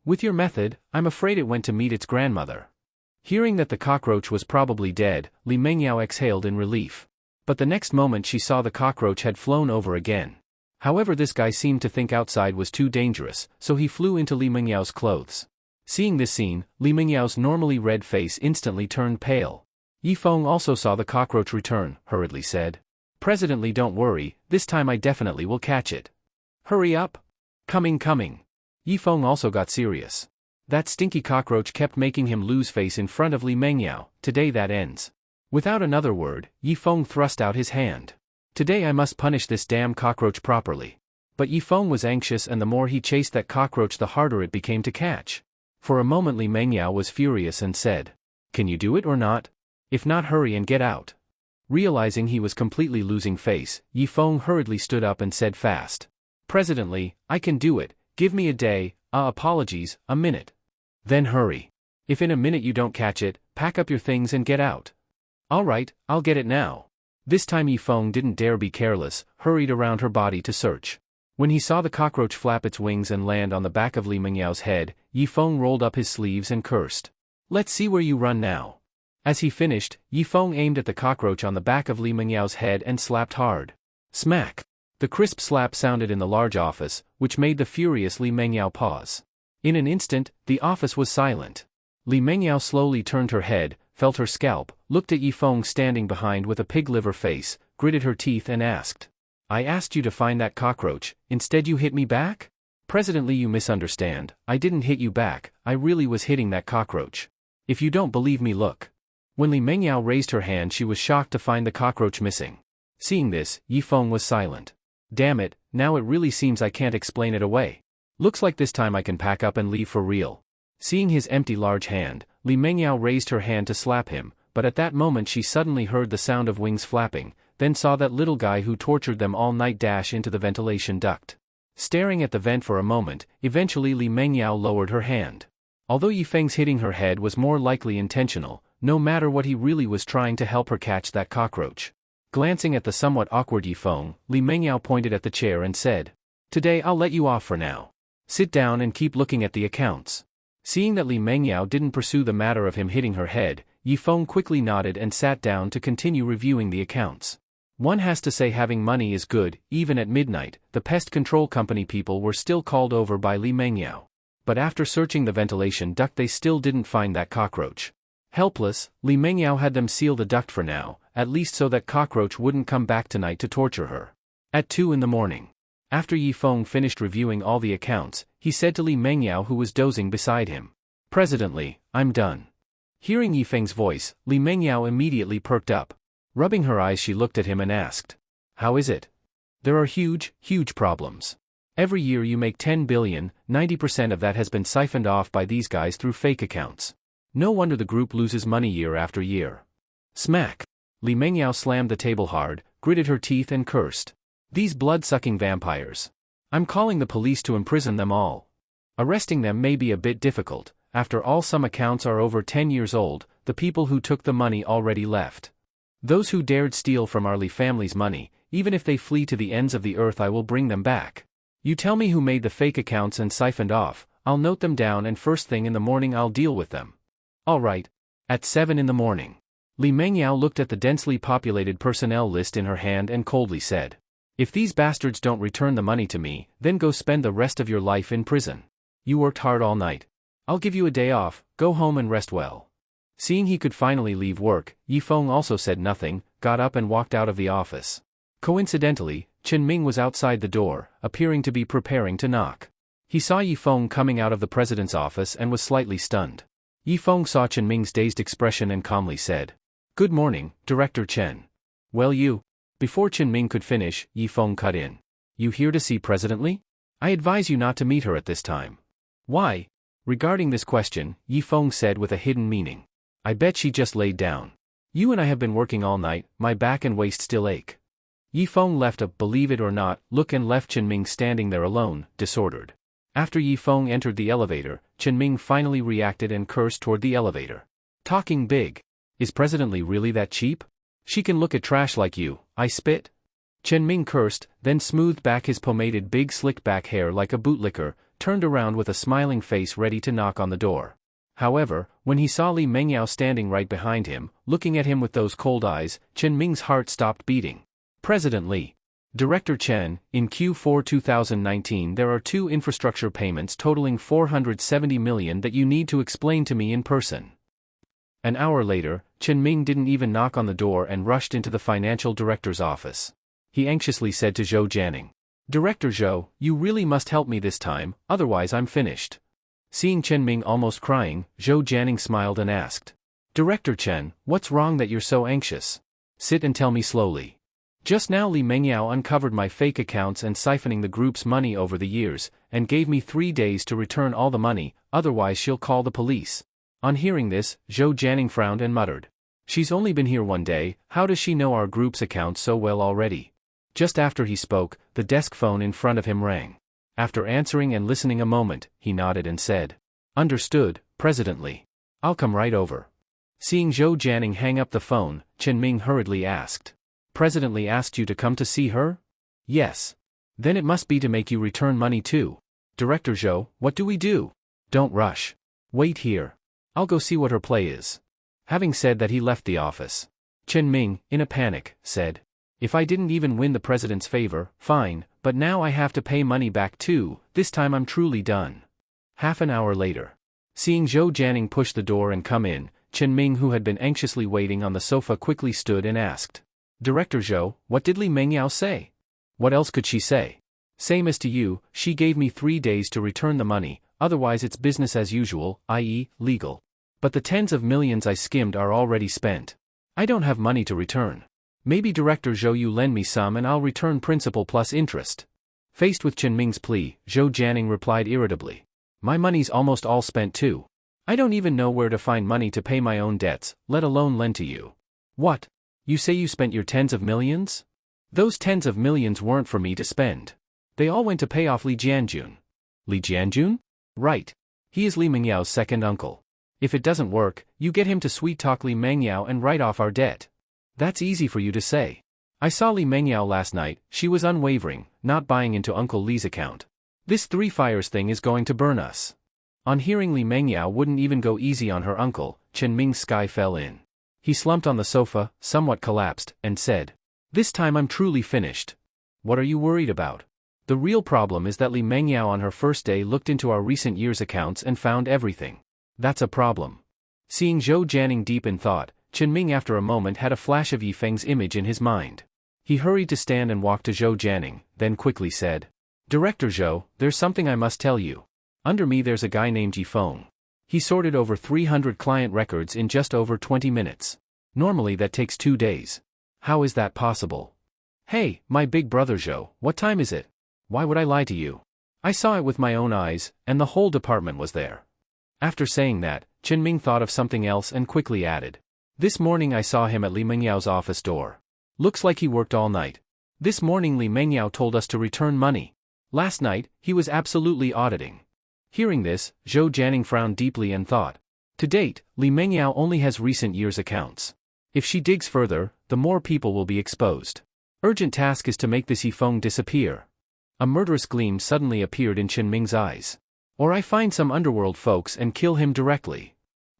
With your method, I'm afraid it went to meet its grandmother." Hearing that the cockroach was probably dead, Li Mengyao exhaled in relief. But the next moment she saw the cockroach had flown over again. However, this guy seemed to think outside was too dangerous, so he flew into Li Mengyao's clothes. Seeing this scene, Li Mengyao's normally red face instantly turned pale. Yifeng also saw the cockroach return, hurriedly said, "President Li, don't worry, this time I definitely will catch it." "Hurry up." Coming. Yifeng also got serious. That stinky cockroach kept making him lose face in front of Li Mengyao. Today that ends. Without another word, Yifeng thrust out his hand. "Today I must punish this damn cockroach properly." But Yifeng was anxious, and the more he chased that cockroach the harder it became to catch. For a moment Li Mengyao was furious and said, "Can you do it or not? If not, hurry and get out." Realizing he was completely losing face, Yifeng hurriedly stood up and said fast, "President Li, I can do it, give me a day, apologies, a minute. Then hurry. If in a minute you don't catch it, pack up your things and get out." "All right, I'll get it now." This time Yifeng didn't dare be careless, hurried around her body to search. When he saw the cockroach flap its wings and land on the back of Li Mengyao's head, Yifeng rolled up his sleeves and cursed, "Let's see where you run now." As he finished, Yifeng aimed at the cockroach on the back of Li Mengyao's head and slapped hard. Smack! The crisp slap sounded in the large office, which made the furious Li Mengyao pause. In an instant, the office was silent. Li Mengyao slowly turned her head, felt her scalp, looked at Yifeng standing behind with a pig liver face, gritted her teeth and asked, "I asked you to find that cockroach, instead you hit me back?" "President Li, you misunderstand, I didn't hit you back, I really was hitting that cockroach. If you don't believe me, look." When Li Mengyao raised her hand, she was shocked to find the cockroach missing. Seeing this, Yifeng was silent. "Damn it, now it really seems I can't explain it away. Looks like this time I can pack up and leave for real." Seeing his empty large hand, Li Mengyao raised her hand to slap him, but at that moment she suddenly heard the sound of wings flapping, then saw that little guy who tortured them all night dash into the ventilation duct. Staring at the vent for a moment, eventually Li Mengyao lowered her hand. Although Yifeng's hitting her head was more likely intentional, no matter what, he really was trying to help her catch that cockroach. Glancing at the somewhat awkward Yifeng, Li Mengyao pointed at the chair and said, "Today I'll let you off for now. Sit down and keep looking at the accounts." Seeing that Li Mengyao didn't pursue the matter of him hitting her head, Yifeng quickly nodded and sat down to continue reviewing the accounts. One has to say having money is good. Even at midnight, the pest control company people were still called over by Li Mengyao. But after searching the ventilation duct they still didn't find that cockroach. Helpless, Li Mengyao had them seal the duct for now, at least so that cockroach wouldn't come back tonight to torture her. At 2 in the morning. After Yifeng finished reviewing all the accounts, he said to Li Mengyao, who was dozing beside him, "President Li, I'm done." Hearing Yifeng's voice, Li Mengyao immediately perked up. Rubbing her eyes, she looked at him and asked, "How is it?" "There are huge, huge problems. Every year you make 10 billion, 90% of that has been siphoned off by these guys through fake accounts. No wonder the group loses money year after year." Smack! Li Mengyao slammed the table hard, gritted her teeth and cursed. "These blood-sucking vampires. I'm calling the police to imprison them all. Arresting them may be a bit difficult. After all, some accounts are over 10 years old, the people who took the money already left. Those who dared steal from our Li family's money, even if they flee to the ends of the earth, I will bring them back. You tell me who made the fake accounts and siphoned off, I'll note them down and first thing in the morning I'll deal with them." "All right. At 7 in the morning." Li Mengyao looked at the densely populated personnel list in her hand and coldly said, "If these bastards don't return the money to me, then go spend the rest of your life in prison. You worked hard all night. I'll give you a day off, go home and rest well." Seeing he could finally leave work, Yifeng also said nothing, got up and walked out of the office. Coincidentally, Chen Ming was outside the door, appearing to be preparing to knock. He saw Yifeng coming out of the president's office and was slightly stunned. Yifeng saw Chen Ming's dazed expression and calmly said, "Good morning, Director Chen." "Well, you..." Before Chen Ming could finish, Yifeng cut in. "You here to see President Li? I advise you not to meet her at this time." "Why?" Regarding this question, Yifeng said with a hidden meaning, "I bet she just laid down. You and I have been working all night, my back and waist still ache." Yifeng left a "believe it or not" look and left Chen Ming standing there alone, disordered. After Yifeng entered the elevator, Chen Ming finally reacted and cursed toward the elevator. "Talking big. Is President Li really that cheap? She can look at trash like you, I spit." Chen Ming cursed, then smoothed back his pomaded big slick back hair like a bootlicker, turned around with a smiling face ready to knock on the door. However, when he saw Li Mengyao standing right behind him, looking at him with those cold eyes, Chen Ming's heart stopped beating. "President Li. Director Chen, in Q4 2019 there are 2 infrastructure payments totaling 470 million that you need to explain to me in person." An hour later, Chen Ming didn't even knock on the door and rushed into the financial director's office. He anxiously said to Zhou Jianing, "Director Zhou, you really must help me this time, otherwise I'm finished." Seeing Chen Ming almost crying, Zhou Jianing smiled and asked, "Director Chen, what's wrong that you're so anxious? Sit and tell me slowly." "Just now Li Mengyao uncovered my fake accounts and siphoning the group's money over the years, and gave me 3 days to return all the money, otherwise she'll call the police." On hearing this, Zhou Jianing frowned and muttered, "She's only been here 1 day, how does she know our group's accounts so well already?" Just after he spoke, the desk phone in front of him rang. After answering and listening a moment, he nodded and said, "Understood, President Li. I'll come right over." Seeing Zhou Jianing hang up the phone, Chen Ming hurriedly asked, "President Li asked you to come to see her?" "Yes. Then it must be to make you return money too. Director Zhou, what do we do?" "Don't rush. Wait here. I'll go see what her play is." Having said that, he left the office. Chen Ming, in a panic, said, "If I didn't even win the president's favor, fine, but now I have to pay money back too, this time I'm truly done." Half an hour later. Seeing Zhou Jianing push the door and come in, Chen Ming, who had been anxiously waiting on the sofa, quickly stood and asked, "Director Zhou, what did Li Mengyao say?" "What else could she say? Same as to you, she gave me 3 days to return the money, otherwise it's business as usual, i.e., legal. But the tens of millions I skimmed are already spent. I don't have money to return. Maybe Director Zhou, you lend me some and I'll return principal plus interest." Faced with Chen Ming's plea, Zhou Jianing replied irritably, "My money's almost all spent too. I don't even know where to find money to pay my own debts, let alone lend to you." "What? You say you spent your tens of millions?" "Those tens of millions weren't for me to spend. They all went to pay off Li Jianjun." "Li Jianjun?" "Right. He is Li Mengyao's second uncle. If it doesn't work, you get him to sweet-talk Li Mengyao and write off our debt." "That's easy for you to say. I saw Li Mengyao last night, she was unwavering, not buying into Uncle Li's account. This 3 fires thing is going to burn us." On hearing Li Mengyao wouldn't even go easy on her uncle, Chen Ming's sky fell in. He slumped on the sofa, somewhat collapsed, and said, "This time I'm truly finished." "What are you worried about? The real problem is that Li Mengyao on her first day looked into our recent year's accounts and found everything. That's a problem." Seeing Zhou Jianing deep in thought, Chen Ming after a moment had a flash of Yifeng's image in his mind. He hurried to stand and walk to Zhou Jianing, then quickly said, "Director Zhou, there's something I must tell you. Under me there's a guy named Yifeng. He sorted over 300 client records in just over 20 minutes. Normally that takes 2 days. How is that possible? Hey, my big brother Zhou, what time is it? Why would I lie to you? I saw it with my own eyes, and the whole department was there. After saying that, Chen Ming thought of something else and quickly added. This morning I saw him at Li Mengyao's office door. Looks like he worked all night. This morning Li Mengyao told us to return money. Last night, he was absolutely auditing. Hearing this, Zhou Jianing frowned deeply and thought. To date, Li Mengyao only has recent year's accounts. If she digs further, the more people will be exposed. Urgent task is to make this Yifeng disappear. A murderous gleam suddenly appeared in Chen Ming's eyes. Or I find some underworld folks and kill him directly.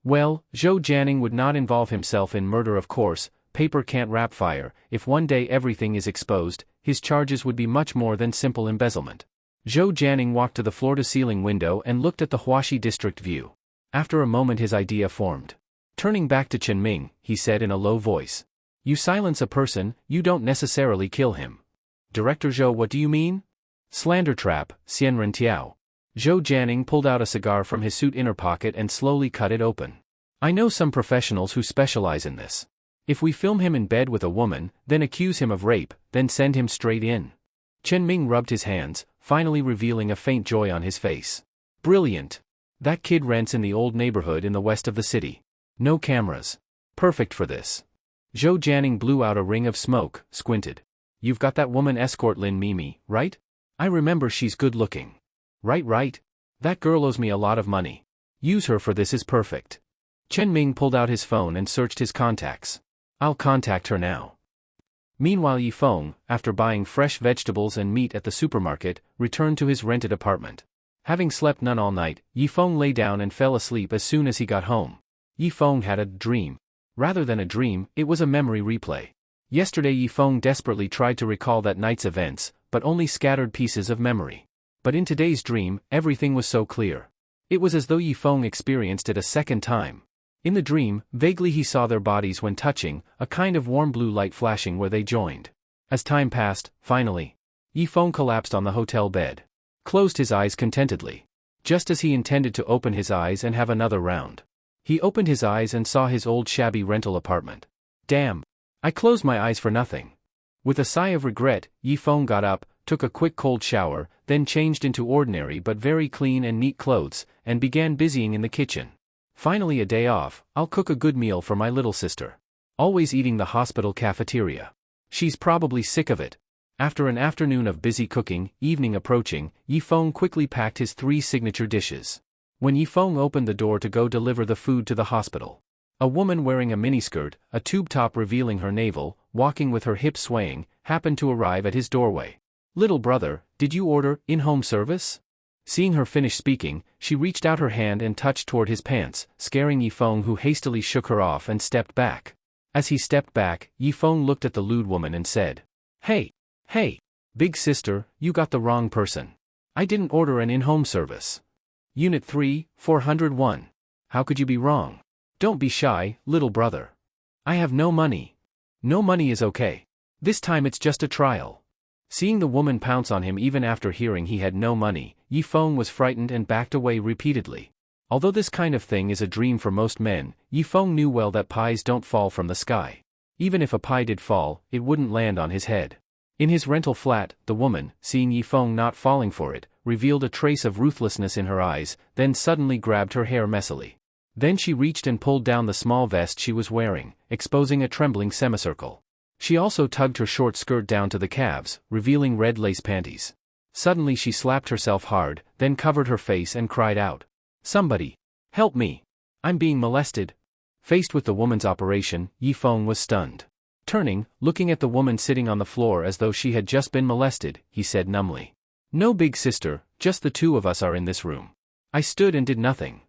Well, Zhou Jianing would not involve himself in murder, of course. Paper can't wrap fire. If one day everything is exposed, his charges would be much more than simple embezzlement. Zhou Jianing walked to the floor-to-ceiling window and looked at the Huaxi district view. After a moment his idea formed. Turning back to Chen Ming, he said in a low voice. You silence a person, you don't necessarily kill him. Director Zhou, what do you mean? Slander trap, Xian Rentiao. Zhou Jianing pulled out a cigar from his suit inner pocket and slowly cut it open. I know some professionals who specialize in this. If we film him in bed with a woman, then accuse him of rape, then send him straight in. Chen Ming rubbed his hands, finally revealing a faint joy on his face. Brilliant. That kid rents in the old neighborhood in the west of the city. No cameras. Perfect for this. Zhou Jianing blew out a ring of smoke, squinted. You've got that woman escort Lin Mimi, right? I remember she's good looking. Right. That girl owes me a lot of money. Use her for this is perfect. Chen Ming pulled out his phone and searched his contacts. I'll contact her now. Meanwhile Yifeng, after buying fresh vegetables and meat at the supermarket, returned to his rented apartment. Having slept none all night, Yifeng lay down and fell asleep as soon as he got home. Yifeng had a dream. Rather than a dream, it was a memory replay. Yesterday Yifeng desperately tried to recall that night's events, but only scattered pieces of memory. But in today's dream, everything was so clear. It was as though Yifeng experienced it a second time. In the dream, vaguely he saw their bodies when touching, a kind of warm blue light flashing where they joined. As time passed, finally, Yifeng collapsed on the hotel bed. Closed his eyes contentedly. Just as he intended to open his eyes and have another round. He opened his eyes and saw his old shabby rental apartment. Damn. I closed my eyes for nothing. With a sigh of regret, Yifeng got up, took a quick cold shower, then changed into ordinary but very clean and neat clothes, and began busying in the kitchen. Finally a day off, I'll cook a good meal for my little sister. Always eating the hospital cafeteria. She's probably sick of it. After an afternoon of busy cooking, evening approaching, Yifeng quickly packed his 3 signature dishes. When Yifeng opened the door to go deliver the food to the hospital, a woman wearing a miniskirt, a tube top revealing her navel, walking with her hips swaying, happened to arrive at his doorway. Little brother, did you order in-home service? Seeing her finish speaking, she reached out her hand and touched toward his pants, scaring Yifeng, who hastily shook her off and stepped back. As he stepped back, Yifeng looked at the lewd woman and said, Hey, big sister, you got the wrong person. I didn't order an in-home service. Unit 3, 401. How could you be wrong? Don't be shy, little brother. I have no money. No money is okay. This time it's just a trial. Seeing the woman pounce on him even after hearing he had no money, Yifeng was frightened and backed away repeatedly. Although this kind of thing is a dream for most men, Yifeng knew well that pies don't fall from the sky. Even if a pie did fall, it wouldn't land on his head. In his rental flat, the woman, seeing Yifeng not falling for it, revealed a trace of ruthlessness in her eyes, then suddenly grabbed her hair messily. Then she reached and pulled down the small vest she was wearing, exposing a trembling semicircle. She also tugged her short skirt down to the calves, revealing red lace panties. Suddenly she slapped herself hard, then covered her face and cried out. Somebody! Help me! I'm being molested! Faced with the woman's operation, Yifeng was stunned. Turning, looking at the woman sitting on the floor as though she had just been molested, he said numbly. No big sister, just the 2 of us are in this room. I stood and did nothing.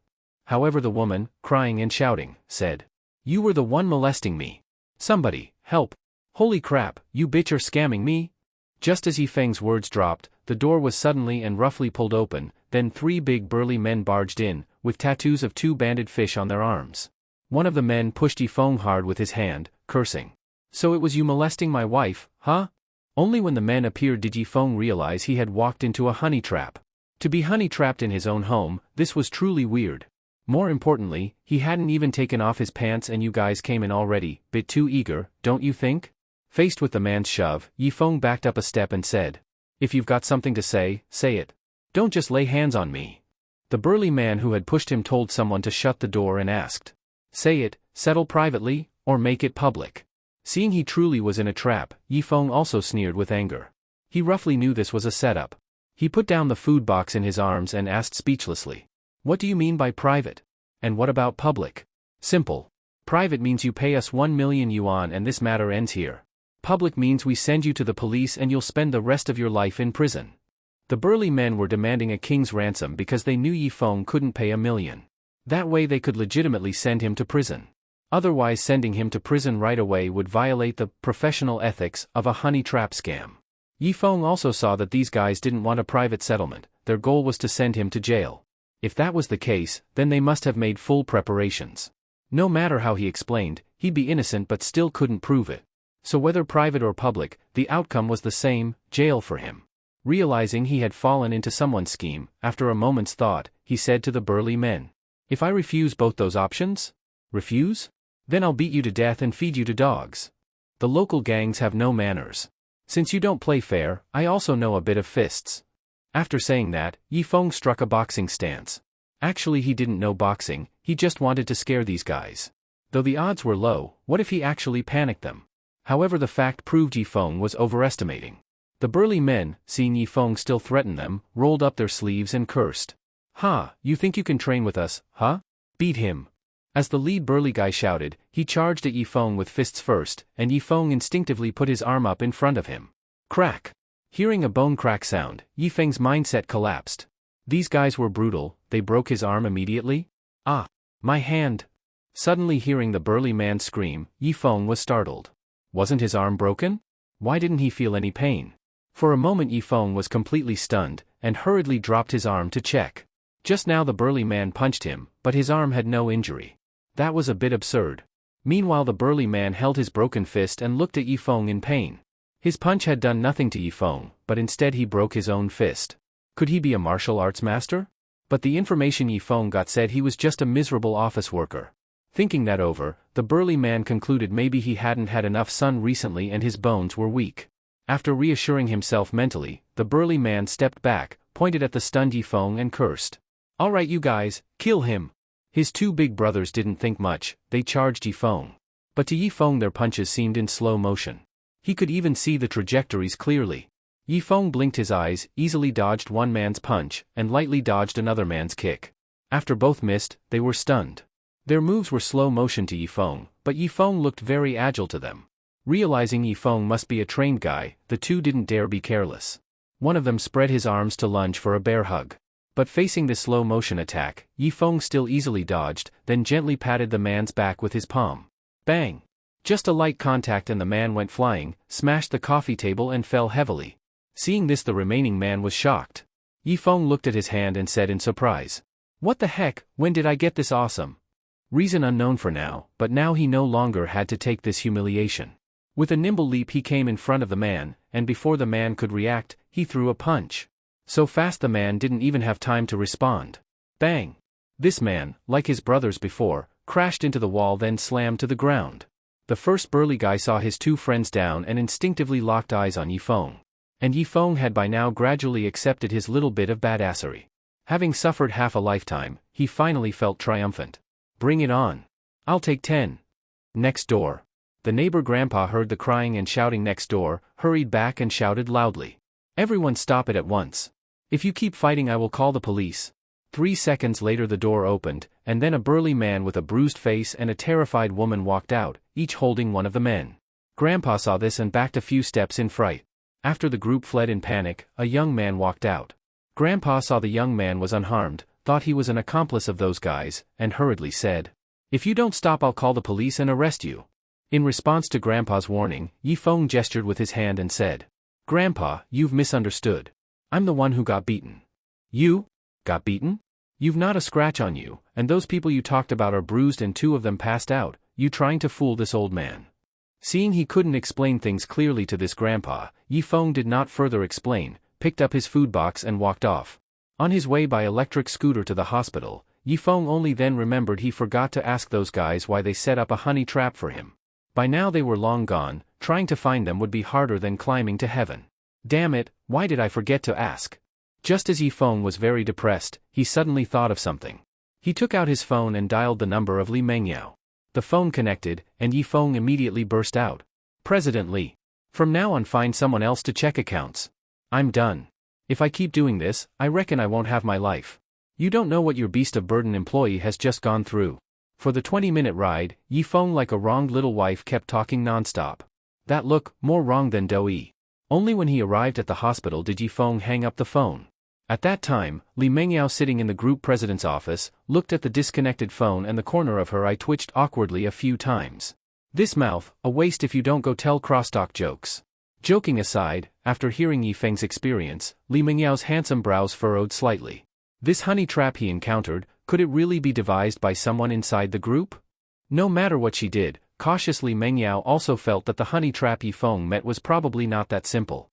However the woman, crying and shouting, said. You were the one molesting me. Somebody, help! Holy crap, you bitch are scamming me? Just as Yifeng's words dropped, the door was suddenly and roughly pulled open, then 3 big burly men barged in, with tattoos of 2 banded fish on their arms. One of the men pushed Yifeng hard with his hand, cursing. So it was you molesting my wife, huh? Only when the men appeared did Yifeng realize he had walked into a honey trap. To be honey trapped in his own home, this was truly weird. More importantly, he hadn't even taken off his pants and you guys came in already, bit too eager, don't you think? Faced with the man's shove, Yifeng backed up a step and said, "If you've got something to say, say it. Don't just lay hands on me." The burly man who had pushed him told someone to shut the door and asked, "Say it, settle privately, or make it public." Seeing he truly was in a trap, Yifeng also sneered with anger. He roughly knew this was a setup. He put down the food box in his arms and asked speechlessly, "What do you mean by private? And what about public?" "Simple. Private means you pay us 1 million yuan and this matter ends here. Public means we send you to the police and you'll spend the rest of your life in prison." The burly men were demanding a king's ransom because they knew Yifeng couldn't pay 1 million. That way they could legitimately send him to prison. Otherwise sending him to prison right away would violate the professional ethics of a honey trap scam. Yifeng also saw that these guys didn't want a private settlement, their goal was to send him to jail. If that was the case, then they must have made full preparations. No matter how he explained, he'd be innocent but still couldn't prove it. So whether private or public, the outcome was the same, jail for him. Realizing he had fallen into someone's scheme, after a moment's thought, he said to the burly men, "If I refuse both those options? Refuse? Then I'll beat you to death and feed you to dogs. The local gangs have no manners. Since you don't play fair, I also know a bit of fists." After saying that, Yifeng struck a boxing stance. Actually he didn't know boxing, he just wanted to scare these guys. Though the odds were low, what if he actually panicked them? However, the fact proved Yifeng was overestimating. The burly men, seeing Yifeng still threaten them, rolled up their sleeves and cursed. "Ha, you think you can train with us, huh? Beat him." As the lead burly guy shouted, he charged at Yifeng with fists first, and Yifeng instinctively put his arm up in front of him. Crack! Hearing a bone crack sound, Yifeng's mindset collapsed. These guys were brutal, they broke his arm immediately? "Ah! My hand!" Suddenly hearing the burly man scream, Yifeng was startled. Wasn't his arm broken? Why didn't he feel any pain? For a moment Yifeng was completely stunned, and hurriedly dropped his arm to check. Just now the burly man punched him, but his arm had no injury. That was a bit absurd. Meanwhile the burly man held his broken fist and looked at Yifeng in pain. His punch had done nothing to Yifeng, but instead he broke his own fist. Could he be a martial arts master? But the information Yifeng got said he was just a miserable office worker. Thinking that over, the burly man concluded maybe he hadn't had enough sun recently and his bones were weak. After reassuring himself mentally, the burly man stepped back, pointed at the stunned Yifeng and cursed. "All right you guys, kill him." His two big brothers didn't think much, they charged Yifeng. But to Yifeng their punches seemed in slow motion. He could even see the trajectories clearly. Yifeng blinked his eyes, easily dodged one man's punch, and lightly dodged another man's kick. After both missed, they were stunned. Their moves were slow motion to Yifeng, but Yifeng looked very agile to them. Realizing Yifeng must be a trained guy, the two didn't dare be careless. One of them spread his arms to lunge for a bear hug. But facing this slow motion attack, Yifeng still easily dodged, then gently patted the man's back with his palm. Bang! Just a light contact and the man went flying, smashed the coffee table and fell heavily. Seeing this the remaining man was shocked. Yifeng looked at his hand and said in surprise, "What the heck, when did I get this awesome?" Reason unknown for now, but now he no longer had to take this humiliation. With a nimble leap he came in front of the man, and before the man could react, he threw a punch. So fast the man didn't even have time to respond. Bang! This man, like his brothers before, crashed into the wall then slammed to the ground. The first burly guy saw his two friends down and instinctively locked eyes on Yifeng. And Yifeng had by now gradually accepted his little bit of badassery. Having suffered half a lifetime, he finally felt triumphant. "Bring it on. I'll take 10. Next door. The neighbor grandpa heard the crying and shouting next door, hurried back and shouted loudly. "Everyone stop it at once. If you keep fighting I will call the police." 3 seconds later the door opened, and then a burly man with a bruised face and a terrified woman walked out, each holding one of the men. Grandpa saw this and backed a few steps in fright. After the group fled in panic, a young man walked out. Grandpa saw the young man was unharmed, thought he was an accomplice of those guys, and hurriedly said, "If you don't stop I'll call the police and arrest you." In response to Grandpa's warning, Yifeng gestured with his hand and said, "Grandpa, you've misunderstood. I'm the one who got beaten." "You? Got beaten? You've not a scratch on you, and those people you talked about are bruised and 2 of them passed out, you trying to fool this old man." Seeing he couldn't explain things clearly to this grandpa, Yifeng did not further explain, picked up his food box and walked off. On his way by electric scooter to the hospital, Yifeng only then remembered he forgot to ask those guys why they set up a honey trap for him. By now they were long gone, trying to find them would be harder than climbing to heaven. Damn it, why did I forget to ask? Just as Yifeng was very depressed, he suddenly thought of something. He took out his phone and dialed the number of Li Mengyao. The phone connected, and Yifeng immediately burst out. President Li. From now on find someone else to check accounts. I'm done. If I keep doing this, I reckon I won't have my life. You don't know what your beast of burden employee has just gone through. For the 20-minute ride, Yifeng like a wronged little wife kept talking nonstop. That look, more wrong than Doi. Only when he arrived at the hospital did Yifeng hang up the phone. At that time, Li Mengyao sitting in the group president's office, looked at the disconnected phone and the corner of her eye twitched awkwardly a few times. This mouth, a waste if you don't go tell crosstalk jokes. Joking aside, after hearing Yifeng's experience, Li Mengyao's handsome brows furrowed slightly. This honey trap he encountered, could it really be devised by someone inside the group? No matter what she did, cautiously Mengyao also felt that the honey trap Yifeng met was probably not that simple.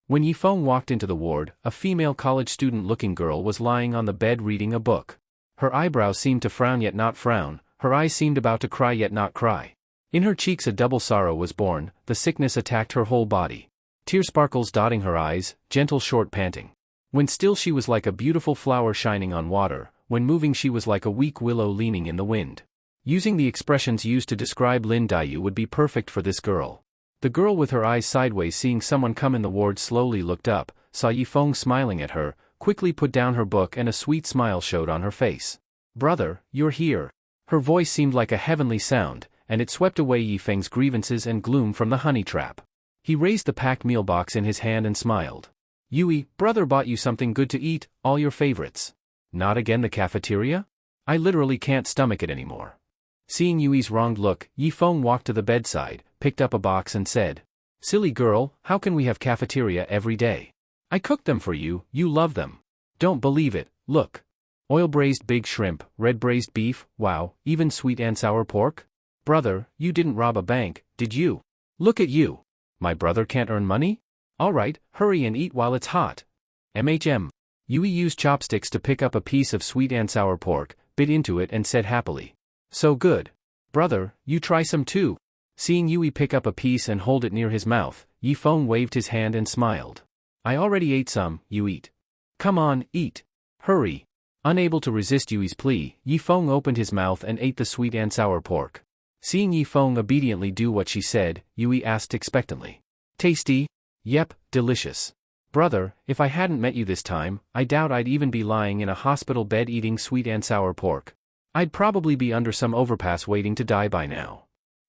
When Yifeng walked into the ward, a female college student-looking girl was lying on the bed reading a book. Her eyebrows seemed to frown yet not frown, her eyes seemed about to cry yet not cry. In her cheeks a double sorrow was born, the sickness attacked her whole body. Tear sparkles dotting her eyes, gentle short panting. When still she was like a beautiful flower shining on water, when moving she was like a weak willow leaning in the wind. Using the expressions used to describe Lin Dayu would be perfect for this girl. The girl with her eyes sideways seeing someone come in the ward slowly looked up, saw Yifeng smiling at her, quickly put down her book and a sweet smile showed on her face. Brother, you're here. Her voice seemed like a heavenly sound, and it swept away Yifeng's grievances and gloom from the honey trap. He raised the packed meal box in his hand and smiled. Yui, brother bought you something good to eat, all your favorites. Not again the cafeteria? I literally can't stomach it anymore. Seeing Yui's wronged look, Yifeng walked to the bedside, picked up a box and said, Silly girl, how can we have cafeteria every day? I cooked them for you, you love them. Don't believe it, look. Oil-braised big shrimp, red-braised beef, wow, even sweet and sour pork? Brother, you didn't rob a bank, did you? Look at you. My brother can't earn money? Alright, hurry and eat while it's hot. Yui used chopsticks to pick up a piece of sweet and sour pork, bit into it and said happily. So good. Brother, you try some too. Seeing Yui pick up a piece and hold it near his mouth, Yifeng waved his hand and smiled. I already ate some, you eat. Come on, eat. Hurry. Unable to resist Yui's plea, Yifeng opened his mouth and ate the sweet and sour pork. Seeing Yifeng obediently do what she said, Yui asked expectantly. Tasty? Yep, delicious. Brother, if I hadn't met you this time, I doubt I'd even be lying in a hospital bed eating sweet and sour pork. I'd probably be under some overpass waiting to die by now.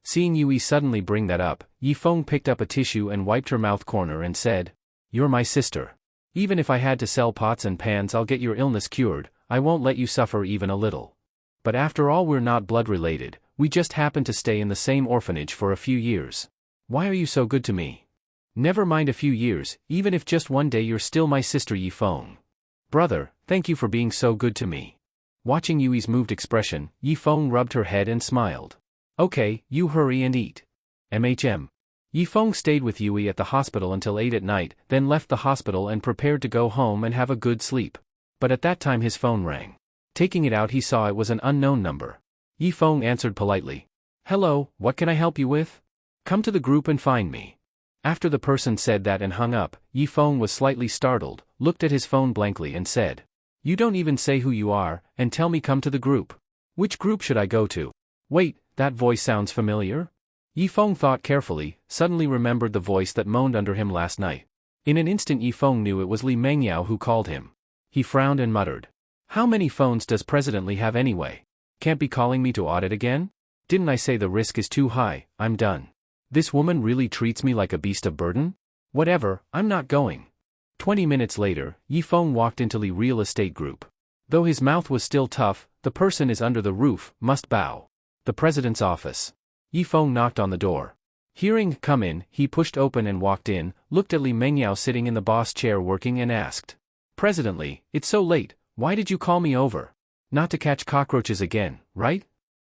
Seeing Yui suddenly bring that up, Yifeng picked up a tissue and wiped her mouth corner and said, You're my sister. Even if I had to sell pots and pans I'll get your illness cured, I won't let you suffer even a little. But after all we're not blood related, we just happen to stay in the same orphanage for a few years. Why are you so good to me? Never mind a few years, even if just one day you're still my sister Yifeng. Brother, thank you for being so good to me. Watching Yui's moved expression, Yifeng rubbed her head and smiled. Okay, you hurry and eat. Yifeng stayed with Yui at the hospital until 8 at night, then left the hospital and prepared to go home and have a good sleep. But at that time his phone rang. Taking it out he saw it was an unknown number. Yifeng answered politely. Hello, what can I help you with? Come to the group and find me. After the person said that and hung up, Yifeng was slightly startled, looked at his phone blankly and said, You don't even say who you are, and tell me come to the group. Which group should I go to? Wait, that voice sounds familiar? Yifeng thought carefully, suddenly remembered the voice that moaned under him last night. In an instant Yifeng knew it was Li Mengyao who called him. He frowned and muttered. How many phones does President Li have anyway? Can't be calling me to audit again? Didn't I say the risk is too high, I'm done. This woman really treats me like a beast of burden? Whatever, I'm not going. 20 minutes later, Yifeng walked into Li Real Estate Group. Though his mouth was still tough, the person is under the roof, must bow. The president's office. Yifeng knocked on the door. Hearing come in, he pushed open and walked in, looked at Li Mengyao sitting in the boss chair working and asked. President Li, it's so late, why did you call me over? Not to catch cockroaches again, right?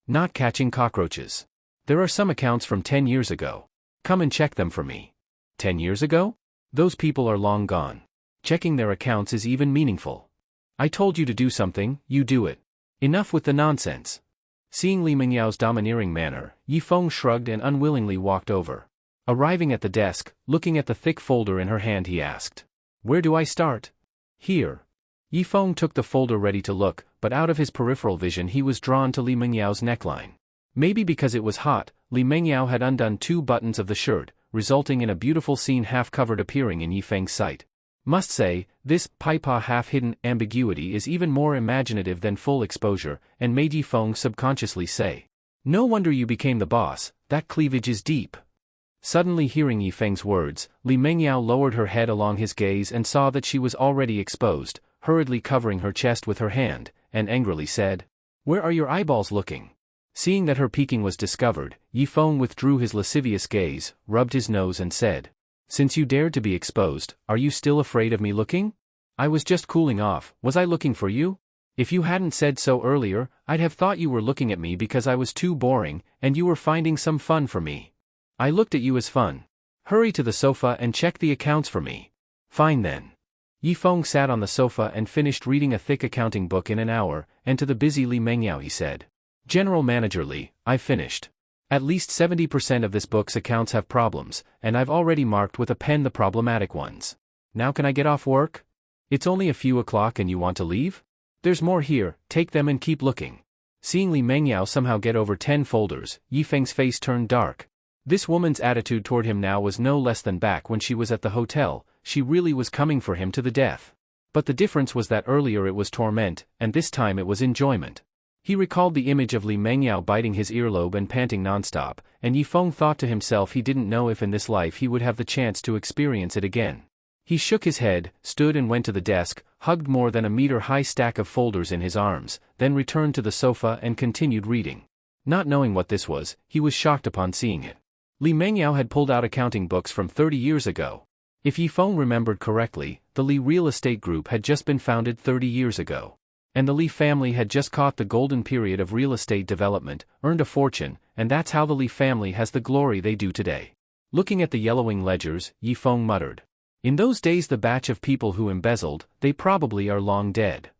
Not catching cockroaches. There are some accounts from 10 years ago. Come and check them for me. 10 years ago? Those people are long gone. Checking their accounts is even meaningful. I told you to do something, you do it. Enough with the nonsense. Seeing Li Mengyao's domineering manner, Yifeng shrugged and unwillingly walked over. Arriving at the desk, looking at the thick folder in her hand, he asked, "Where do I start?" "Here." Yifeng took the folder ready to look, but out of his peripheral vision he was drawn to Li Mengyao's neckline. Maybe because it was hot, Li Mengyao had undone 2 buttons of the shirt, resulting in a beautiful scene half-covered appearing in Yifeng's sight. Must say, this paipa half-hidden ambiguity is even more imaginative than full exposure, and made Yifeng subconsciously say, "No wonder you became the boss, that cleavage is deep." Suddenly hearing Yifeng's words, Li Mengyao lowered her head along his gaze and saw that she was already exposed, hurriedly covering her chest with her hand, and angrily said, "Where are your eyeballs looking?" Seeing that her peeking was discovered, Yifeng withdrew his lascivious gaze, rubbed his nose and said, "Since you dared to be exposed, are you still afraid of me looking? I was just cooling off, was I looking for you? If you hadn't said so earlier, I'd have thought you were looking at me because I was too boring, and you were finding some fun for me. I looked at you as fun. Hurry to the sofa and check the accounts for me." "Fine then." Yifeng sat on the sofa and finished reading a thick accounting book in an hour, and to the busy Li Mengyao he said, "General Manager Li, I've finished. At least 70% of this book's accounts have problems, and I've already marked with a pen the problematic ones. Now can I get off work? It's only a few o'clock and you want to leave? There's more here, take them and keep looking." Seeing Li Mengyao somehow get over 10 folders, Yifeng's face turned dark. This woman's attitude toward him now was no less than back when she was at the hotel. She really was coming for him to the death. But the difference was that earlier it was torment, and this time it was enjoyment. He recalled the image of Li Mengyao biting his earlobe and panting nonstop, and Yifeng thought to himself he didn't know if in this life he would have the chance to experience it again. He shook his head, stood and went to the desk, hugged more than a meter-high stack of folders in his arms, then returned to the sofa and continued reading. Not knowing what this was, he was shocked upon seeing it. Li Mengyao had pulled out accounting books from 30 years ago. If Yifeng remembered correctly, the Li Real Estate Group had just been founded 30 years ago. And the Li family had just caught the golden period of real estate development, earned a fortune, and that's how the Li family has the glory they do today. Looking at the yellowing ledgers, Yifeng muttered, "In those days the batch of people who embezzled, they probably are long dead."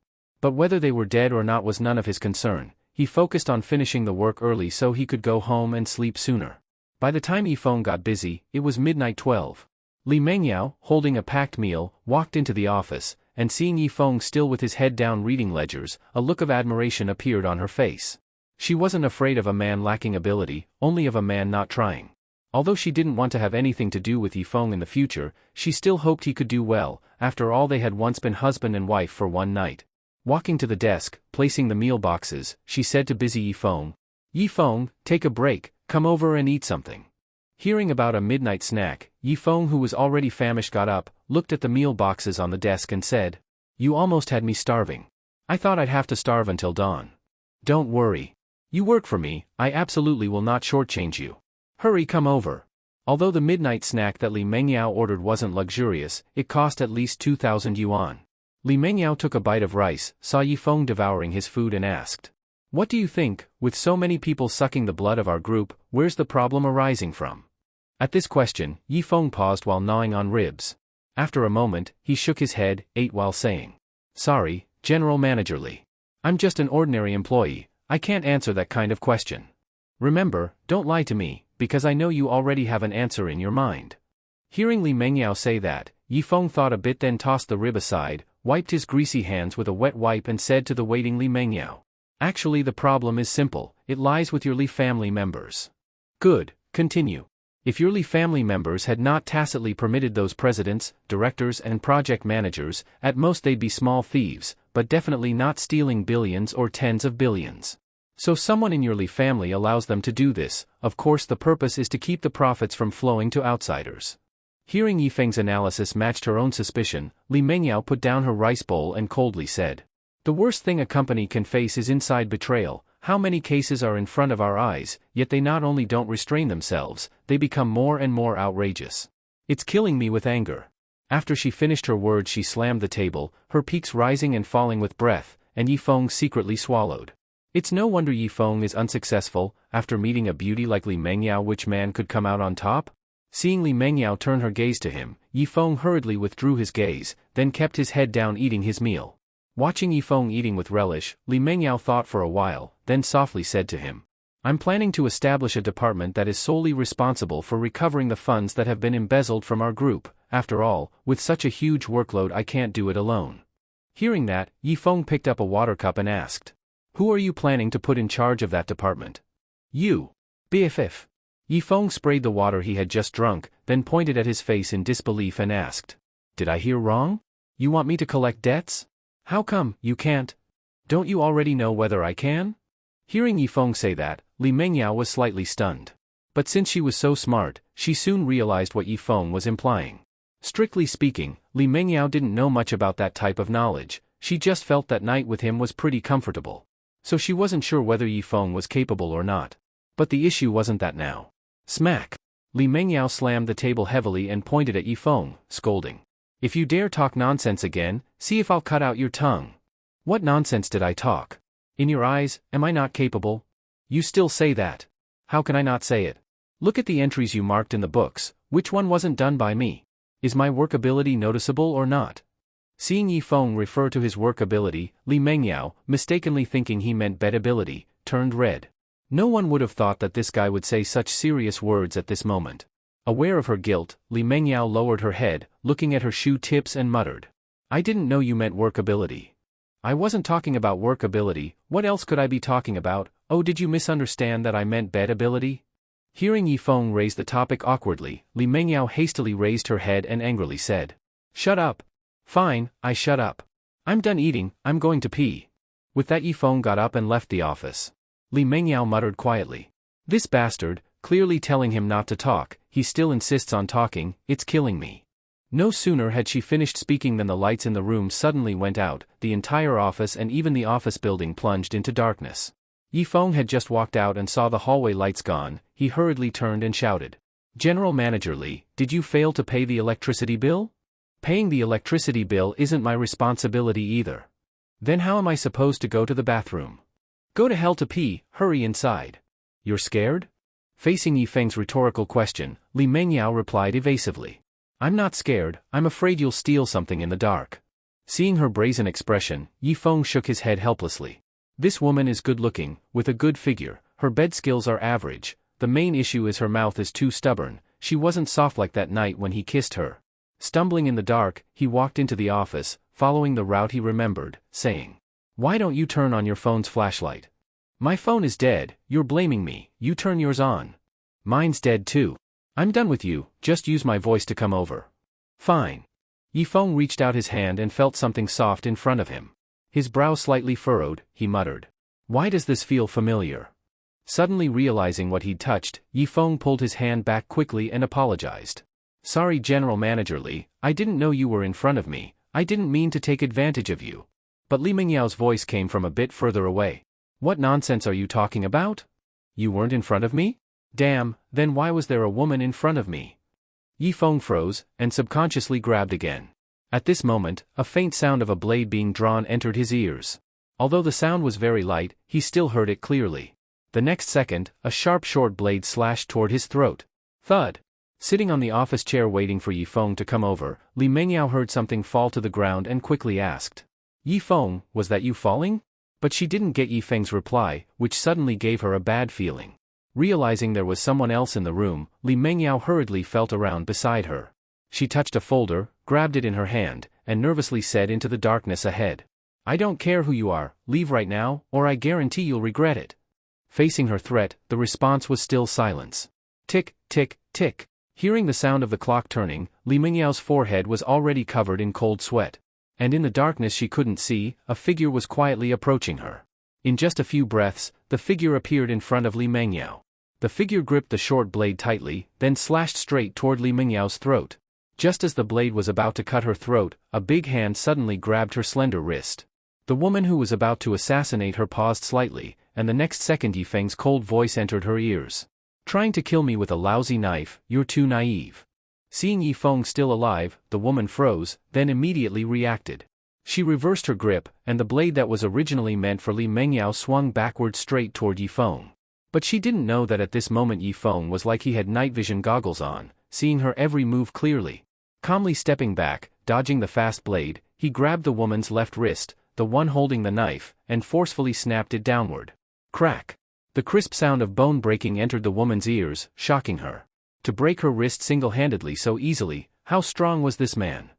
But whether they were dead or not was none of his concern. He focused on finishing the work early so he could go home and sleep sooner. By the time Yifeng got busy, it was midnight 12. Li Mengyao, holding a packed meal, walked into the office, and seeing Yifeng still with his head down reading ledgers, a look of admiration appeared on her face. She wasn't afraid of a man lacking ability, only of a man not trying. Although she didn't want to have anything to do with Yifeng in the future, she still hoped he could do well. After all, they had once been husband and wife for one night. Walking to the desk, placing the meal boxes, she said to busy Yifeng, "Yifeng, take a break, come over and eat something." Hearing about a midnight snack, Yifeng, who was already famished, got up, looked at the meal boxes on the desk and said, "You almost had me starving. I thought I'd have to starve until dawn." "Don't worry. You work for me, I absolutely will not shortchange you. Hurry, come over." Although the midnight snack that Li Mengyao ordered wasn't luxurious, it cost at least 2,000 yuan. Li Mengyao took a bite of rice, saw Yifeng devouring his food and asked, "What do you think, with so many people sucking the blood of our group, where's the problem arising from?" At this question, Yifeng paused while gnawing on ribs. After a moment, he shook his head, ate while saying, "Sorry, General Manager Li. I'm just an ordinary employee, I can't answer that kind of question. Remember, don't lie to me, because I know you already have an answer in your mind." Hearing Li Mengyao say that, Yifeng thought a bit, then tossed the rib aside, wiped his greasy hands with a wet wipe and said to the waiting Li Mengyao, "Actually, the problem is simple, it lies with your Li family members." "Good, continue." "If your Li family members had not tacitly permitted those presidents, directors and project managers, at most they'd be small thieves, but definitely not stealing billions or tens of billions. So someone in your Li family allows them to do this. Of course the purpose is to keep the profits from flowing to outsiders." Hearing Yifeng's analysis matched her own suspicion, Li Mengyao put down her rice bowl and coldly said, "The worst thing a company can face is inside betrayal. How many cases are in front of our eyes, yet they not only don't restrain themselves, they become more and more outrageous. It's killing me with anger." After she finished her words she slammed the table, her peaks rising and falling with breath, and Yifeng secretly swallowed. It's no wonder Yifeng is unsuccessful. After meeting a beauty like Li Mengyao, which man could come out on top? Seeing Li Mengyao turn her gaze to him, Yifeng hurriedly withdrew his gaze, then kept his head down eating his meal. Watching Yifeng eating with relish, Li Mengyao thought for a while, then softly said to him, I'm planning to establish a department that is solely responsible for recovering the funds that have been embezzled from our group. After all, with such a huge workload I can't do it alone. Hearing that, Yifeng picked up a water cup and asked, Who are you planning to put in charge of that department? You. BFF. Yifeng sprayed the water he had just drunk, then pointed at his face in disbelief and asked, Did I hear wrong? You want me to collect debts? How come you can't? Don't you already know whether I can? Hearing Yifeng say that, Li Mengyao was slightly stunned. But since she was so smart, she soon realized what Yifeng was implying. Strictly speaking, Li Mengyao didn't know much about that type of knowledge, she just felt that night with him was pretty comfortable. So she wasn't sure whether Yifeng was capable or not. But the issue wasn't that now. Smack! Li Mengyao slammed the table heavily and pointed at Yifeng, scolding. If you dare talk nonsense again, see if I'll cut out your tongue. What nonsense did I talk? In your eyes, am I not capable? You still say that. How can I not say it? Look at the entries you marked in the books, which one wasn't done by me? Is my work ability noticeable or not? Seeing Yifeng refer to his work ability, Li Mengyao, mistakenly thinking he meant bed ability, turned red. No one would have thought that this guy would say such serious words at this moment. Aware of her guilt, Li Mengyao lowered her head, looking at her shoe tips and muttered. I didn't know you meant work ability. I wasn't talking about work ability, what else could I be talking about? Oh, did you misunderstand that I meant bed ability? Hearing Yifeng raise the topic awkwardly, Li Mengyao hastily raised her head and angrily said. Shut up. Fine, I shut up. I'm done eating, I'm going to pee. With that Yifeng got up and left the office. Li Mengyao muttered quietly. This bastard, clearly telling him not to talk, he still insists on talking, it's killing me. No sooner had she finished speaking than the lights in the room suddenly went out, the entire office and even the office building plunged into darkness. Yifeng had just walked out and saw the hallway lights gone, he hurriedly turned and shouted. General Manager Li, did you fail to pay the electricity bill? Paying the electricity bill isn't my responsibility either. Then how am I supposed to go to the bathroom? Go to hell to pee, hurry inside. You're scared? Facing Yifeng's rhetorical question, Li Mengyao replied evasively. I'm not scared, I'm afraid you'll steal something in the dark. Seeing her brazen expression, Yifeng shook his head helplessly. This woman is good-looking, with a good figure, her bed skills are average, the main issue is her mouth is too stubborn, she wasn't soft like that night when he kissed her. Stumbling in the dark, he walked into the office, following the route he remembered, saying, Why don't you turn on your phone's flashlight? My phone is dead, you're blaming me, you turn yours on. Mine's dead too. I'm done with you, just use my voice to come over. Fine. Yifeng reached out his hand and felt something soft in front of him. His brow slightly furrowed, he muttered. Why does this feel familiar? Suddenly realizing what he'd touched, Yifeng pulled his hand back quickly and apologized. Sorry General Manager Li, I didn't know you were in front of me, I didn't mean to take advantage of you. But Li Mengyao's voice came from a bit further away. What nonsense are you talking about? You weren't in front of me? Damn, then why was there a woman in front of me? Yifeng froze, and subconsciously grabbed again. At this moment, a faint sound of a blade being drawn entered his ears. Although the sound was very light, he still heard it clearly. The next second, a sharp short blade slashed toward his throat. Thud! Sitting on the office chair waiting for Yifeng to come over, Li Mengyao heard something fall to the ground and quickly asked. Yifeng, was that you falling? But she didn't get Yifeng's reply, which suddenly gave her a bad feeling. Realizing there was someone else in the room, Li Mengyao hurriedly felt around beside her. She touched a folder, grabbed it in her hand, and nervously said into the darkness ahead. I don't care who you are, leave right now, or I guarantee you'll regret it. Facing her threat, the response was still silence. Tick, tick, tick. Hearing the sound of the clock turning, Li Mengyao's forehead was already covered in cold sweat. And in the darkness she couldn't see, a figure was quietly approaching her. In just a few breaths, the figure appeared in front of Li Mengyao. The figure gripped the short blade tightly, then slashed straight toward Li Mengyao's throat. Just as the blade was about to cut her throat, a big hand suddenly grabbed her slender wrist. The woman who was about to assassinate her paused slightly, and the next second Yifeng's cold voice entered her ears. Trying to kill me with a lousy knife, you're too naive. Seeing Yifeng still alive, the woman froze, then immediately reacted. She reversed her grip, and the blade that was originally meant for Li Mengyao swung backward straight toward Yifeng. But she didn't know that at this moment Yifeng was like he had night vision goggles on, seeing her every move clearly. Calmly stepping back, dodging the fast blade, he grabbed the woman's left wrist, the one holding the knife, and forcefully snapped it downward. Crack! The crisp sound of bone breaking entered the woman's ears, shocking her. To break her wrist single-handedly so easily, how strong was this man?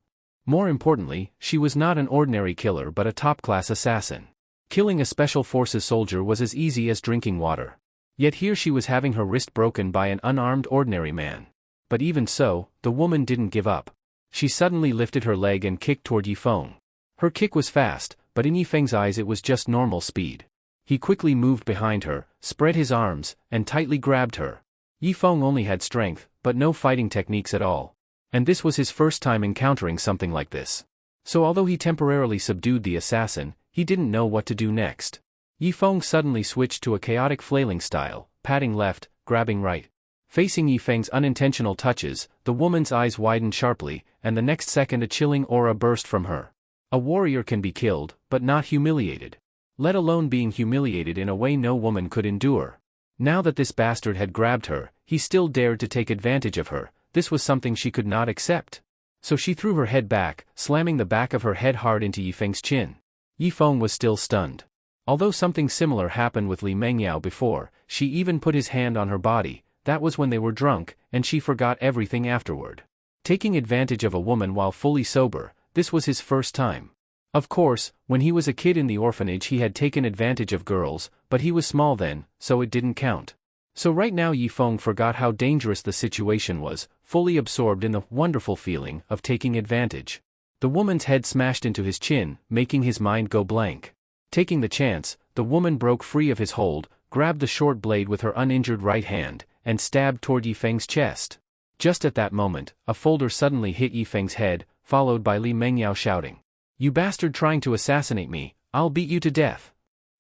More importantly, she was not an ordinary killer but a top-class assassin. Killing a special forces soldier was as easy as drinking water. Yet here she was having her wrist broken by an unarmed ordinary man. But even so, the woman didn't give up. She suddenly lifted her leg and kicked toward Yifeng. Her kick was fast, but in Yifeng's eyes it was just normal speed. He quickly moved behind her, spread his arms, and tightly grabbed her. Yifeng only had strength, but no fighting techniques at all. And this was his first time encountering something like this. So although he temporarily subdued the assassin, he didn't know what to do next. Yifeng suddenly switched to a chaotic flailing style, patting left, grabbing right. Facing Yifeng's unintentional touches, the woman's eyes widened sharply, and the next second a chilling aura burst from her. A warrior can be killed, but not humiliated. Let alone being humiliated in a way no woman could endure. Now that this bastard had grabbed her, he still dared to take advantage of her. This was something she could not accept. So she threw her head back, slamming the back of her head hard into Yifeng's chin. Yifeng was still stunned. Although something similar happened with Li Mengyao before, she even put his hand on her body. That was when they were drunk, and she forgot everything afterward. Taking advantage of a woman while fully sober, this was his first time. Of course, when he was a kid in the orphanage he had taken advantage of girls, but he was small then, so it didn't count. So right now Yifeng forgot how dangerous the situation was, fully absorbed in the wonderful feeling of taking advantage. The woman's head smashed into his chin, making his mind go blank. Taking the chance, the woman broke free of his hold, grabbed the short blade with her uninjured right hand, and stabbed toward Yifeng's chest. Just at that moment, a folder suddenly hit Yifeng's head, followed by Li Mengyao shouting, "You bastard trying to assassinate me, I'll beat you to death.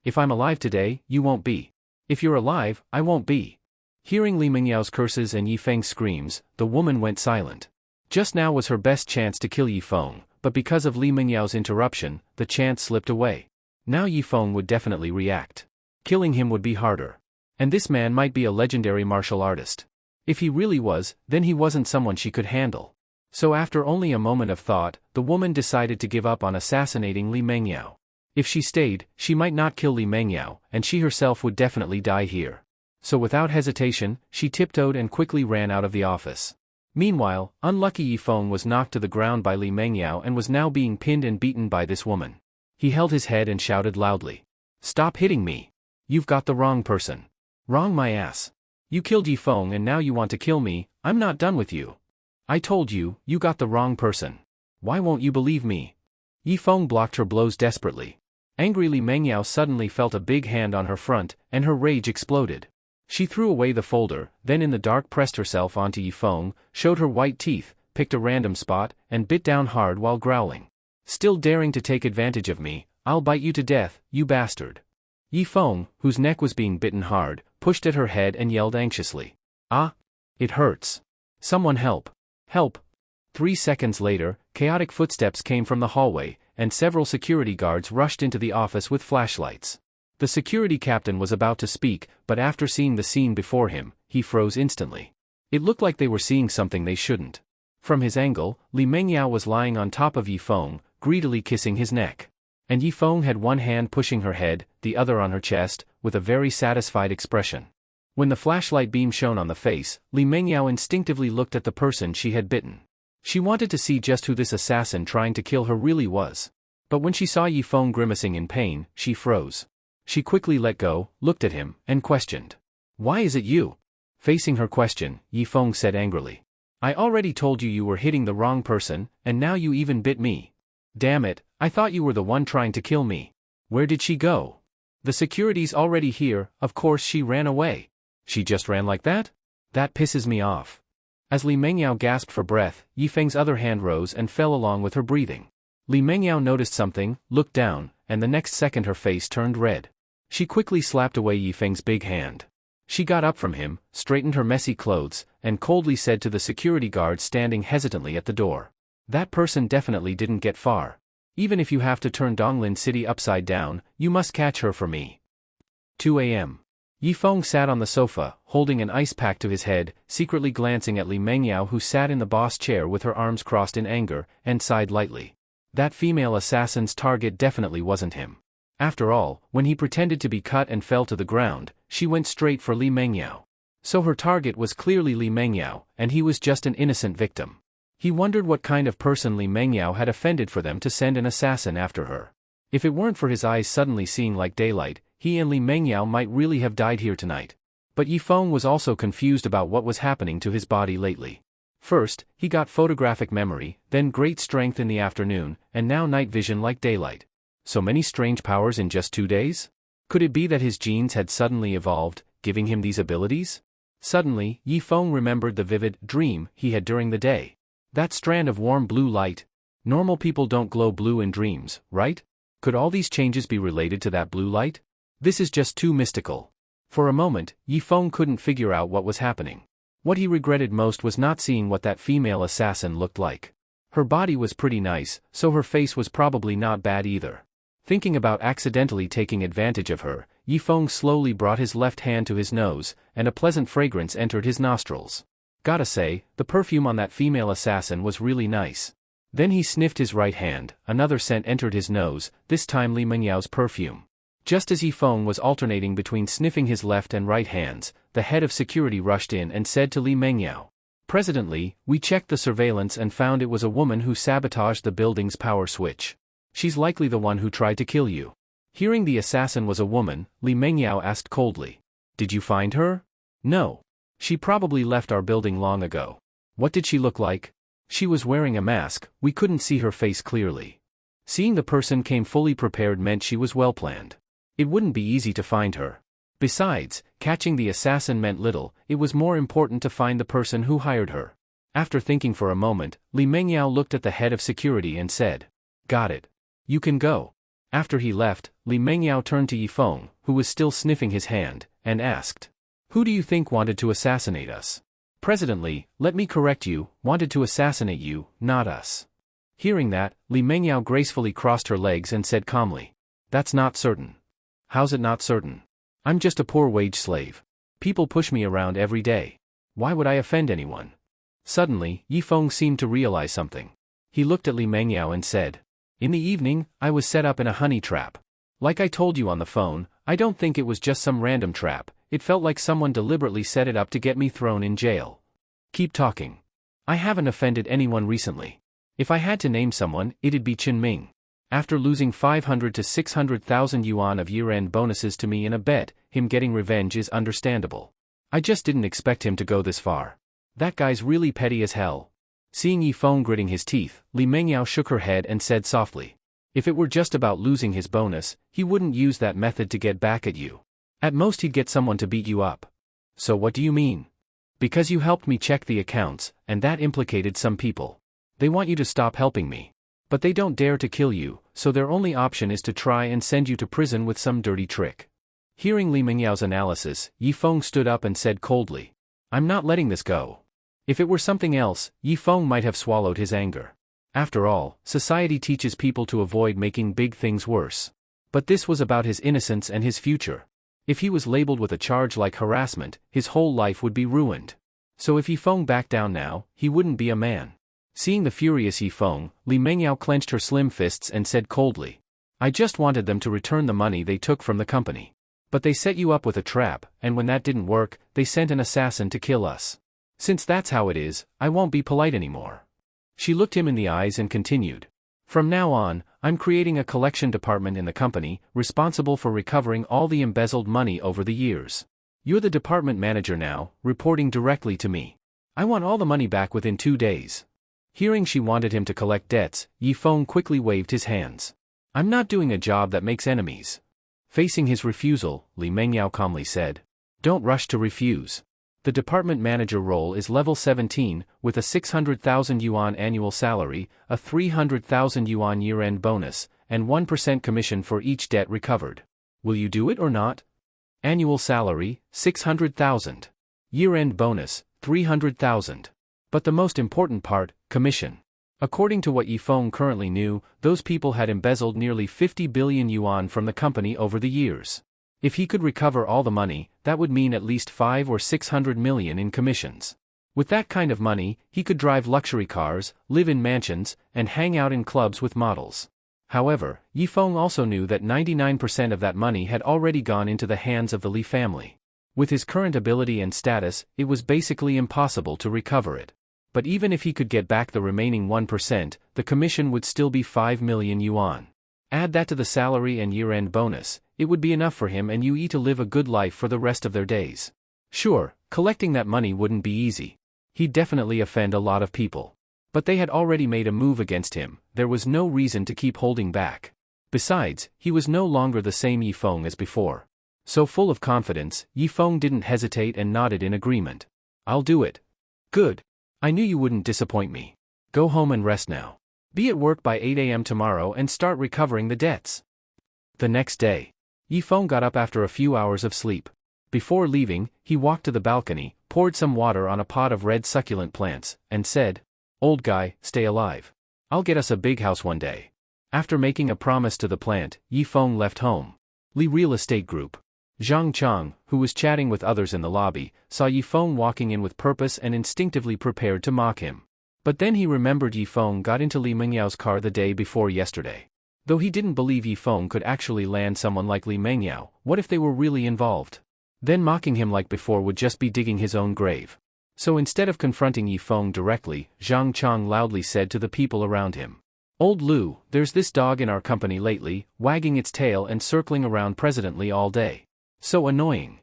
If I'm alive today, you won't be. If you're alive, I won't be." Hearing Li Mengyao's curses and Yifeng's screams, the woman went silent. Just now was her best chance to kill Yifeng, but because of Li Mengyao's interruption, the chance slipped away. Now Yifeng would definitely react. Killing him would be harder. And this man might be a legendary martial artist. If he really was, then he wasn't someone she could handle. So after only a moment of thought, the woman decided to give up on assassinating Li Mengyao. If she stayed, she might not kill Li Mengyao, and she herself would definitely die here. So without hesitation, she tiptoed and quickly ran out of the office. Meanwhile, unlucky Yifeng was knocked to the ground by Li Mengyao and was now being pinned and beaten by this woman. He held his head and shouted loudly, "Stop hitting me! You've got the wrong person. Wrong my ass. You killed Yifeng and now you want to kill me. I'm not done with you. I told you, you got the wrong person. Why won't you believe me?" Yifeng blocked her blows desperately. Angry Li Mengyao suddenly felt a big hand on her front, and her rage exploded. She threw away the folder, then in the dark pressed herself onto Yifeng, showed her white teeth, picked a random spot, and bit down hard while growling. "Still daring to take advantage of me, I'll bite you to death, you bastard." Yifeng, whose neck was being bitten hard, pushed at her head and yelled anxiously, "Ah! It hurts. Someone help. Help." 3 seconds later, chaotic footsteps came from the hallway, and several security guards rushed into the office with flashlights. The security captain was about to speak, but after seeing the scene before him, he froze instantly. It looked like they were seeing something they shouldn't. From his angle, Li Mengyao was lying on top of Yifeng, greedily kissing his neck. And Yifeng had one hand pushing her head, the other on her chest, with a very satisfied expression. When the flashlight beam shone on the face, Li Mengyao instinctively looked at the person she had bitten. She wanted to see just who this assassin trying to kill her really was. But when she saw Yifeng grimacing in pain, she froze. She quickly let go, looked at him, and questioned, "Why is it you?" Facing her question, Yifeng said angrily, "I already told you you were hitting the wrong person, and now you even bit me. Damn it, I thought you were the one trying to kill me. Where did she go? The security's already here, of course she ran away." "She just ran like that? That pisses me off." As Li Mengyao gasped for breath, Yifeng's other hand rose and fell along with her breathing. Li Mengyao noticed something, looked down, and the next second her face turned red. She quickly slapped away Yifeng's big hand. She got up from him, straightened her messy clothes, and coldly said to the security guard standing hesitantly at the door, "That person definitely didn't get far. Even if you have to turn Donglin City upside down, you must catch her for me." 2 a.m. Yifeng sat on the sofa, holding an ice pack to his head, secretly glancing at Li Mengyao who sat in the boss chair with her arms crossed in anger, and sighed lightly. That female assassin's target definitely wasn't him. After all, when he pretended to be cut and fell to the ground, she went straight for Li Mengyao. So her target was clearly Li Mengyao, and he was just an innocent victim. He wondered what kind of person Li Mengyao had offended for them to send an assassin after her. If it weren't for his eyes suddenly seeing like daylight, he and Li Mengyao might really have died here tonight. But Yifeng was also confused about what was happening to his body lately. First, he got photographic memory, then great strength in the afternoon, and now night vision like daylight. So many strange powers in just 2 days? Could it be that his genes had suddenly evolved, giving him these abilities? Suddenly, Yifeng remembered the vivid dream he had during the day. That strand of warm blue light. Normal people don't glow blue in dreams, right? Could all these changes be related to that blue light? This is just too mystical. For a moment, Yifeng couldn't figure out what was happening. What he regretted most was not seeing what that female assassin looked like. Her body was pretty nice, so her face was probably not bad either. Thinking about accidentally taking advantage of her, Yifeng slowly brought his left hand to his nose, and a pleasant fragrance entered his nostrils. Gotta say, the perfume on that female assassin was really nice. Then he sniffed his right hand, another scent entered his nose, this time Li Mengyao's perfume. Just as Yifeng was alternating between sniffing his left and right hands, the head of security rushed in and said to Li Mengyao, "President Li, we checked the surveillance and found it was a woman who sabotaged the building's power switch. She's likely the one who tried to kill you." Hearing the assassin was a woman, Li Mengyao asked coldly, "Did you find her?" "No. She probably left our building long ago." "What did she look like?" "She was wearing a mask, we couldn't see her face clearly." Seeing the person came fully prepared meant she was well planned. It wouldn't be easy to find her. Besides, catching the assassin meant little, it was more important to find the person who hired her. After thinking for a moment, Li Mengyao looked at the head of security and said, "Got it. You can go." After he left, Li Mengyao turned to Yifeng, who was still sniffing his hand, and asked, "Who do you think wanted to assassinate us?" "President Li, let me correct you, wanted to assassinate you, not us." Hearing that, Li Mengyao gracefully crossed her legs and said calmly, "That's not certain." "How's it not certain? I'm just a poor wage slave. People push me around every day. Why would I offend anyone?" Suddenly, Yifeng seemed to realize something. He looked at Li Mengyao and said, "In the evening, I was set up in a honey trap. Like I told you on the phone, I don't think it was just some random trap, it felt like someone deliberately set it up to get me thrown in jail." "Keep talking." "I haven't offended anyone recently. If I had to name someone, it'd be Chen Ming. After losing 500 to 600,000 yuan of year-end bonuses to me in a bet, him getting revenge is understandable. I just didn't expect him to go this far. That guy's really petty as hell." Seeing Yifeng gritting his teeth, Li Mengyao shook her head and said softly, "If it were just about losing his bonus, he wouldn't use that method to get back at you. At most he'd get someone to beat you up." "So what do you mean?" "Because you helped me check the accounts, and that implicated some people. They want you to stop helping me. But they don't dare to kill you, so their only option is to try and send you to prison with some dirty trick." Hearing Li Mengyao's analysis, Yifeng stood up and said coldly, "I'm not letting this go." If it were something else, Yifeng might have swallowed his anger. After all, society teaches people to avoid making big things worse. But this was about his innocence and his future. If he was labeled with a charge like harassment, his whole life would be ruined. So if Yifeng backed down now, he wouldn't be a man. Seeing the furious Yifeng, Li Mengyao clenched her slim fists and said coldly, "I just wanted them to return the money they took from the company. But they set you up with a trap, and when that didn't work, they sent an assassin to kill us. Since that's how it is, I won't be polite anymore." She looked him in the eyes and continued, "From now on, I'm creating a collection department in the company, responsible for recovering all the embezzled money over the years. You're the department manager now, reporting directly to me. I want all the money back within 2 days." Hearing she wanted him to collect debts, Yifeng quickly waved his hands. "I'm not doing a job that makes enemies." Facing his refusal, Li Mengyao calmly said, "Don't rush to refuse. The department manager role is level 17, with a 600,000 yuan annual salary, a 300,000 yuan year-end bonus, and 1% commission for each debt recovered. Will you do it or not?" Annual salary, 600,000. Year-end bonus, 300,000. But the most important part, commission. According to what Yifeng currently knew, those people had embezzled nearly 50 billion yuan from the company over the years. If he could recover all the money, that would mean at least 500 or 600 million in commissions. With that kind of money, he could drive luxury cars, live in mansions, and hang out in clubs with models. However, Yifeng also knew that 99% of that money had already gone into the hands of the Li family. With his current ability and status, it was basically impossible to recover it. But even if he could get back the remaining 1%, the commission would still be 5 million yuan. Add that to the salary and year-end bonus, it would be enough for him and Yui to live a good life for the rest of their days. Sure, collecting that money wouldn't be easy. He'd definitely offend a lot of people. But they had already made a move against him, there was no reason to keep holding back. Besides, he was no longer the same Yifeng as before. So full of confidence, Yifeng didn't hesitate and nodded in agreement. I'll do it. Good. I knew you wouldn't disappoint me. Go home and rest now. Be at work by 8 a.m. tomorrow and start recovering the debts. The next day, Yifeng got up after a few hours of sleep. Before leaving, he walked to the balcony, poured some water on a pot of red succulent plants, and said, "Old guy, stay alive. I'll get us a big house one day." After making a promise to the plant, Yifeng left home. Li Real Estate Group. Zhang Chang, who was chatting with others in the lobby, saw Yifeng walking in with purpose and instinctively prepared to mock him. But then he remembered Yifeng got into Li Mengyao car the day before yesterday. Though he didn't believe Yifeng could actually land someone like Li Mengyao, what if they were really involved? Then mocking him like before would just be digging his own grave. So instead of confronting Yifeng directly, Zhang Chang loudly said to the people around him, "Old Lu, there's this dog in our company lately, wagging its tail and circling around President Li all day. So annoying."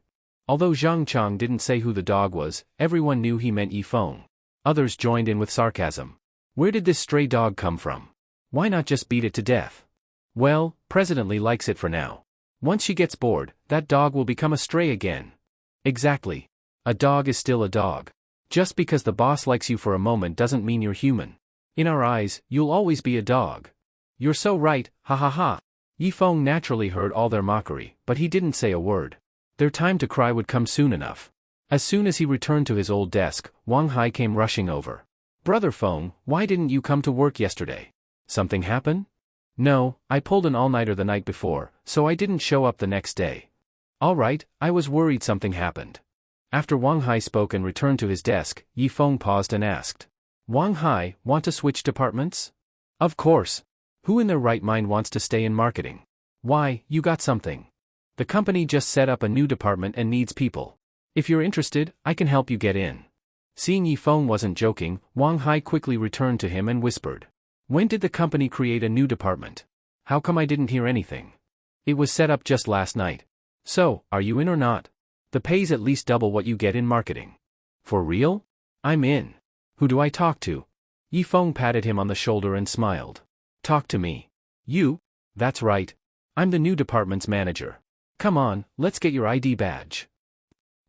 Although Zhang Chang didn't say who the dog was, everyone knew he meant Yifeng. Others joined in with sarcasm. Where did this stray dog come from? Why not just beat it to death? Well, President Li likes it for now. Once she gets bored, that dog will become a stray again. Exactly. A dog is still a dog. Just because the boss likes you for a moment doesn't mean you're human. In our eyes, you'll always be a dog. You're so right, ha ha ha. Yifeng naturally heard all their mockery, but he didn't say a word. Their time to cry would come soon enough. As soon as he returned to his old desk, Wang Hai came rushing over. "Brother Feng, why didn't you come to work yesterday? Something happen?" "No, I pulled an all-nighter the night before, so I didn't show up the next day." "All right, I was worried something happened." After Wang Hai spoke and returned to his desk, Yifeng paused and asked, "Wang Hai, want to switch departments?" "Of course. Who in their right mind wants to stay in marketing? Why, you got something. The company just set up a new department and needs people. If you're interested, I can help you get in." Seeing Yifeng wasn't joking, Wang Hai quickly returned to him and whispered, "When did the company create a new department? How come I didn't hear anything? It was set up just last night. So, are you in or not? The pay's at least double what you get in marketing." "For real? I'm in. Who do I talk to?" Yifeng patted him on the shoulder and smiled. "Talk to me. You? That's right. I'm the new department's manager. Come on, let's get your ID badge."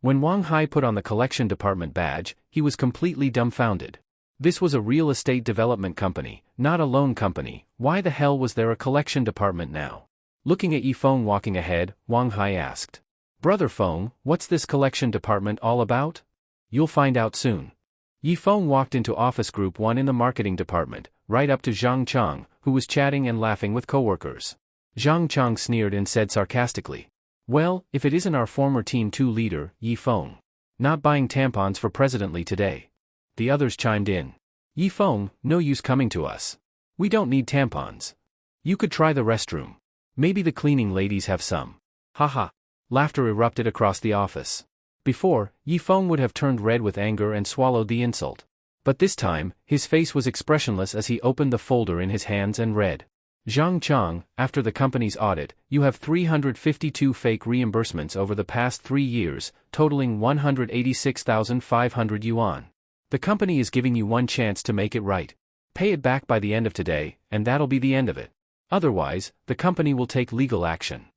When Wang Hai put on the collection department badge, he was completely dumbfounded. This was a real estate development company, not a loan company. Why the hell was there a collection department now? Looking at Yifeng walking ahead, Wang Hai asked, "Brother Feng, what's this collection department all about?" "You'll find out soon." Yifeng walked into office group 1 in the marketing department, right up to Zhang Chang, who was chatting and laughing with coworkers. Zhang Chang sneered and said sarcastically, "Well, if it isn't our former Team 2 leader, Yifeng. Not buying tampons for President Li today." The others chimed in. "Yifeng, no use coming to us. We don't need tampons. You could try the restroom. Maybe the cleaning ladies have some." Haha. Laughter erupted across the office. Before, Yifeng would have turned red with anger and swallowed the insult. But this time, his face was expressionless as he opened the folder in his hands and read, "Zhang Chang, after the company's audit, you have 352 fake reimbursements over the past 3 years, totaling 186,500 yuan. The company is giving you one chance to make it right. Pay it back by the end of today, and that'll be the end of it. Otherwise, the company will take legal action."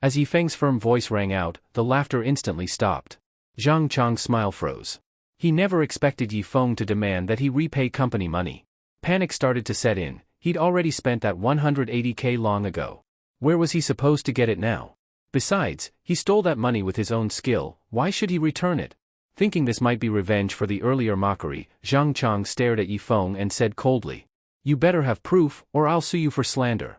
As Yifeng's firm voice rang out, the laughter instantly stopped. Zhang Chang's smile froze. He never expected Yifeng to demand that he repay company money. Panic started to set in. He'd already spent that 180k long ago. Where was he supposed to get it now? Besides, he stole that money with his own skill, why should he return it? Thinking this might be revenge for the earlier mockery, Zhang Chang stared at Yifeng and said coldly, "You better have proof, or I'll sue you for slander."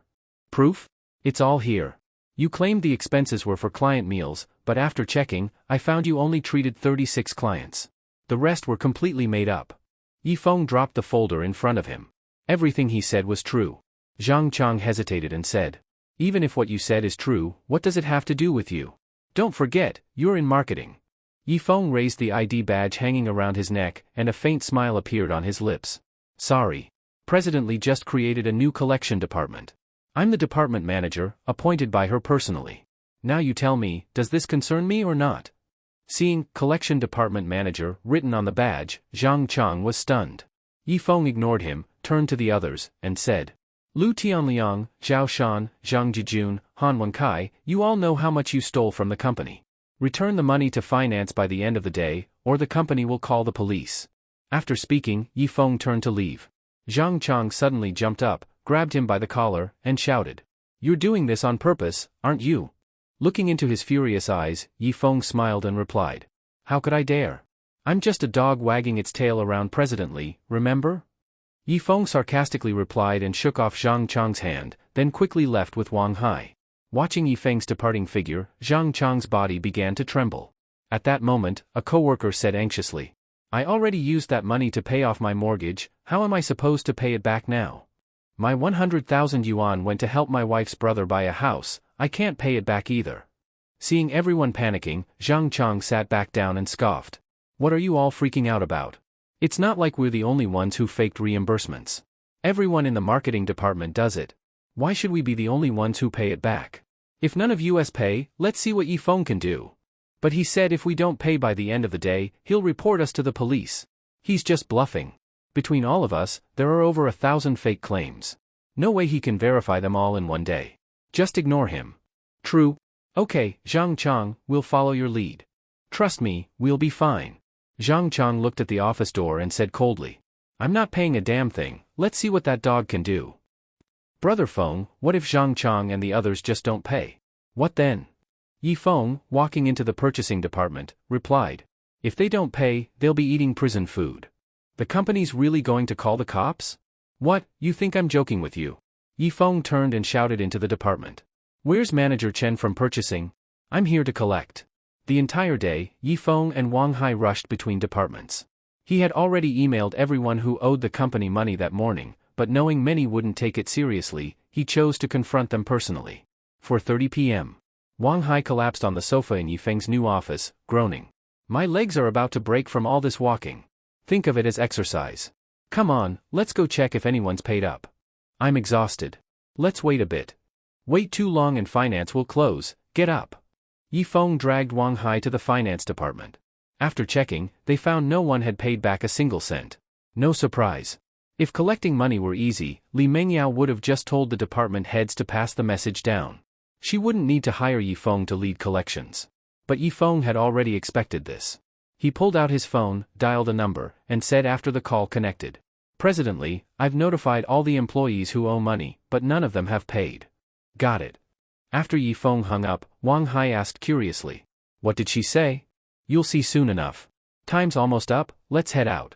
"Proof? It's all here. You claimed the expenses were for client meals, but after checking, I found you only treated 36 clients. The rest were completely made up. Yifeng dropped the folder in front of him. Everything he said was true. Zhang Chang hesitated and said, "Even if what you said is true, what does it have to do with you? Don't forget, you're in marketing." Yifeng raised the ID badge hanging around his neck, and a faint smile appeared on his lips. "Sorry. President Li just created a new collection department. I'm the department manager, appointed by her personally. Now you tell me, does this concern me or not?" Seeing "Collection Department Manager" written on the badge, Zhang Chang was stunned. Yifeng ignored him, turned to the others, and said, "Lu Tianliang, Zhao Shan, Zhang Jijun, Han Wenkai, you all know how much you stole from the company. Return the money to finance by the end of the day, or the company will call the police." After speaking, Yifeng turned to leave. Zhang Chang suddenly jumped up, grabbed him by the collar, and shouted, "You're doing this on purpose, aren't you?" Looking into his furious eyes, Yifeng smiled and replied, "How could I dare? I'm just a dog wagging its tail around President Li, remember?" Yifeng sarcastically replied and shook off Zhang Chang's hand, then quickly left with Wang Hai. Watching Yifeng's departing figure, Zhang Chang's body began to tremble. At that moment, a coworker said anxiously, "I already used that money to pay off my mortgage, how am I supposed to pay it back now? My 100,000 yuan went to help my wife's brother buy a house, I can't pay it back either." Seeing everyone panicking, Zhang Chang sat back down and scoffed. "What are you all freaking out about? It's not like we're the only ones who faked reimbursements. Everyone in the marketing department does it. Why should we be the only ones who pay it back? If none of us pay, let's see what Yifeng can do. But he said if we don't pay by the end of the day, he'll report us to the police. He's just bluffing. Between all of us, there are over 1,000 fake claims. No way he can verify them all in one day. Just ignore him." "True. Okay, Zhang Chang, we'll follow your lead. Trust me, we'll be fine." Zhang Chang looked at the office door and said coldly, "I'm not paying a damn thing, let's see what that dog can do." "Brother Feng, what if Zhang Chang and the others just don't pay? What then?" Yifeng, walking into the purchasing department, replied, "If they don't pay, they'll be eating prison food. The company's really going to call the cops? What, you think I'm joking with you?" Yifeng turned and shouted into the department, "Where's Manager Chen from purchasing? I'm here to collect." The entire day, Yifeng and Wang Hai rushed between departments. He had already emailed everyone who owed the company money that morning, but knowing many wouldn't take it seriously, he chose to confront them personally. 4:30 p.m. Wang Hai collapsed on the sofa in Yifeng's new office, groaning, "My legs are about to break from all this walking. Think of it as exercise. Come on, let's go check if anyone's paid up. I'm exhausted. Let's wait a bit. Wait too long and finance will close, get up." Yifeng dragged Wang Hai to the finance department. After checking, they found no one had paid back a single cent. No surprise. If collecting money were easy, Li Mengyao would have just told the department heads to pass the message down. She wouldn't need to hire Yifeng to lead collections. But Yifeng had already expected this. He pulled out his phone, dialed a number, and said after the call connected, "President Li, I've notified all the employees who owe money, but none of them have paid." "Got it." After Yifeng hung up, Wang Hai asked curiously, "What did she say?" "You'll see soon enough. Time's almost up, let's head out."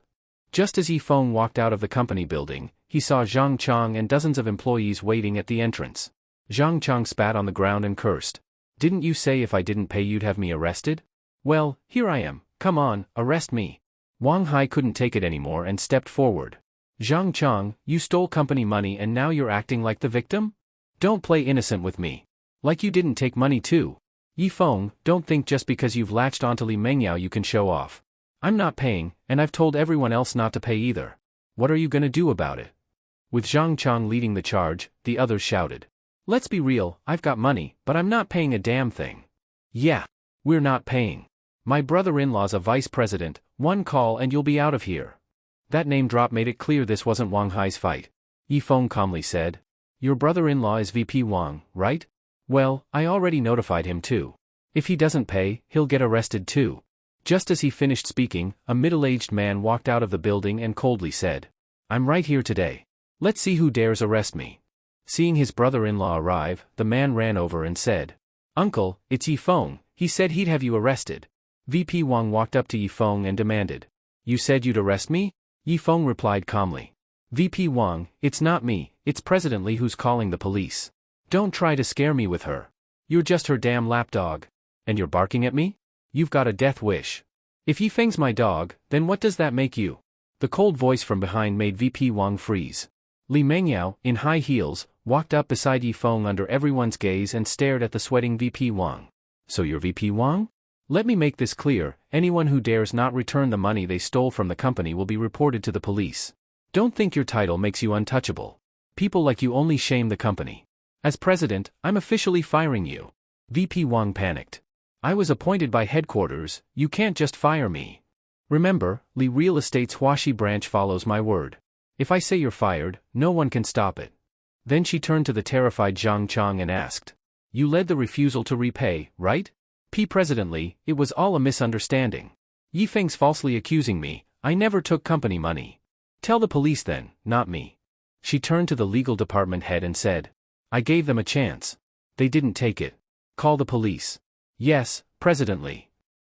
Just as Yifeng walked out of the company building, he saw Zhang Chang and dozens of employees waiting at the entrance. Zhang Chang spat on the ground and cursed. "Didn't you say if I didn't pay you'd have me arrested? Well, here I am, come on, arrest me." Wang Hai couldn't take it anymore and stepped forward. "Zhang Chang, you stole company money and now you're acting like the victim? Don't play innocent with me. Like you didn't take money too. Yifeng, don't think just because you've latched onto Li Mengyao you can show off. I'm not paying, and I've told everyone else not to pay either. What are you gonna do about it?" With Zhang Chang leading the charge, the others shouted, "Let's be real, I've got money, but I'm not paying a damn thing." "Yeah. We're not paying. My brother-in-law's a vice president, one call and you'll be out of here." That name drop made it clear this wasn't Wang Hai's fight. Yifeng calmly said, "Your brother-in-law is VP Wang, right? Well, I already notified him too. If he doesn't pay, he'll get arrested too." Just as he finished speaking, a middle-aged man walked out of the building and coldly said, "I'm right here today. Let's see who dares arrest me." Seeing his brother-in-law arrive, the man ran over and said, "Uncle, it's Yifeng, he said he'd have you arrested." VP Wang walked up to Yifeng and demanded, "You said you'd arrest me?" Yifeng replied calmly, "VP Wang, it's not me, it's President Li who's calling the police. Don't try to scare me with her. You're just her damn lapdog. And you're barking at me? You've got a death wish." If Yifeng's my dog, then what does that make you? The cold voice from behind made VP Wang freeze. Li Mengyao, in high heels, walked up beside Yifeng under everyone's gaze and stared at the sweating VP Wang. So you're VP Wang? Let me make this clear, anyone who dares not return the money they stole from the company will be reported to the police. Don't think your title makes you untouchable. People like you only shame the company. As president, I'm officially firing you. VP Wang panicked. I was appointed by headquarters, you can't just fire me. Remember, Li Real Estate's Huaxi branch follows my word. If I say you're fired, no one can stop it. Then she turned to the terrified Zhang Chang and asked. You led the refusal to repay, right? President Li, it was all a misunderstanding. Yifeng's falsely accusing me, I never took company money. Tell the police then, not me. She turned to the legal department head and said. I gave them a chance. They didn't take it. Call the police. Yes, President Li.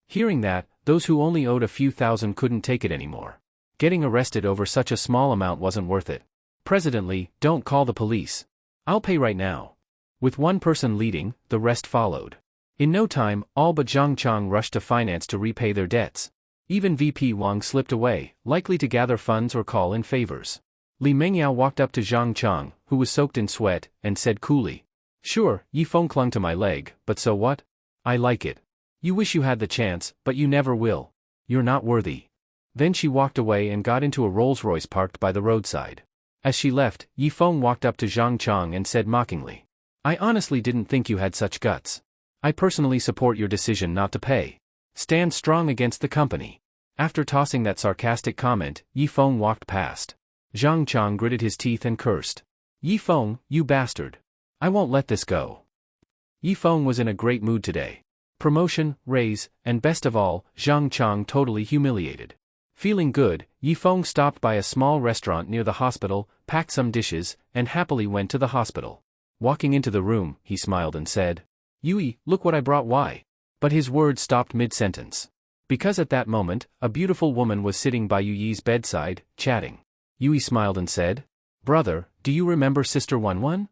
Hearing that, those who only owed a few thousand couldn't take it anymore. Getting arrested over such a small amount wasn't worth it. President Li, don't call the police. I'll pay right now. With one person leading, the rest followed. In no time, all but Zhang Chang rushed to finance to repay their debts. Even VP Wang slipped away, likely to gather funds or call in favors. Li Mengyao walked up to Zhang Chang, who was soaked in sweat, and said coolly. Sure, Yifeng clung to my leg, but so what? I like it. You wish you had the chance, but you never will. You're not worthy. Then she walked away and got into a Rolls-Royce parked by the roadside. As she left, Yifeng walked up to Zhang Chang and said mockingly. I honestly didn't think you had such guts. I personally support your decision not to pay. Stand strong against the company. After tossing that sarcastic comment, Yifeng walked past. Zhang Chang gritted his teeth and cursed. Yifeng, you bastard. I won't let this go. Yifeng was in a great mood today. Promotion, raise, and best of all, Zhang Chang totally humiliated. Feeling good, Yifeng stopped by a small restaurant near the hospital, packed some dishes, and happily went to the hospital. Walking into the room, he smiled and said, Yui, look what I brought. Why? But his words stopped mid-sentence. Because at that moment, a beautiful woman was sitting by Yui's bedside, chatting. Yui smiled and said, Brother, do you remember Sister Wanwan?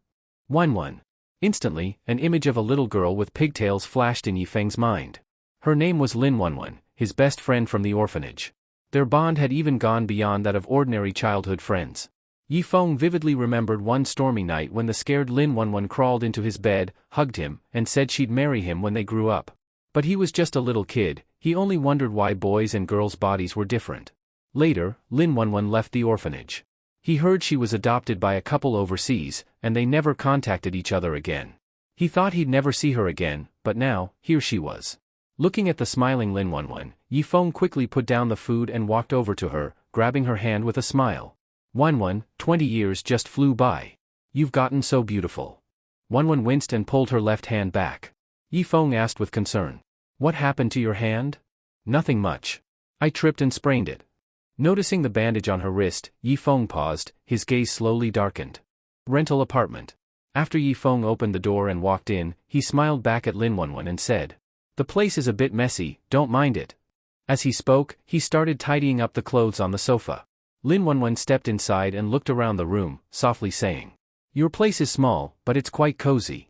Wanwan. Instantly, an image of a little girl with pigtails flashed in Yifeng's mind. Her name was Lin Wanwan, his best friend from the orphanage. Their bond had even gone beyond that of ordinary childhood friends. Yifeng vividly remembered one stormy night when the scared Lin Wanwan crawled into his bed, hugged him, and said she'd marry him when they grew up. But he was just a little kid, he only wondered why boys' and girls' bodies were different. Later, Lin Wanwan left the orphanage. He heard she was adopted by a couple overseas, and they never contacted each other again. He thought he'd never see her again, but now, here she was. Looking at the smiling Lin Wanwan, Yifeng quickly put down the food and walked over to her, grabbing her hand with a smile. Wanwan, 20 years just flew by. You've gotten so beautiful. Wanwan winced and pulled her left hand back. Yifeng asked with concern. What happened to your hand? Nothing much. I tripped and sprained it. Noticing the bandage on her wrist, Yifeng paused, his gaze slowly darkened. Rental apartment. After Yifeng opened the door and walked in, he smiled back at Lin Wanwan and said, The place is a bit messy, don't mind it. As he spoke, he started tidying up the clothes on the sofa. Lin Wanwan stepped inside and looked around the room, softly saying, Your place is small, but it's quite cozy.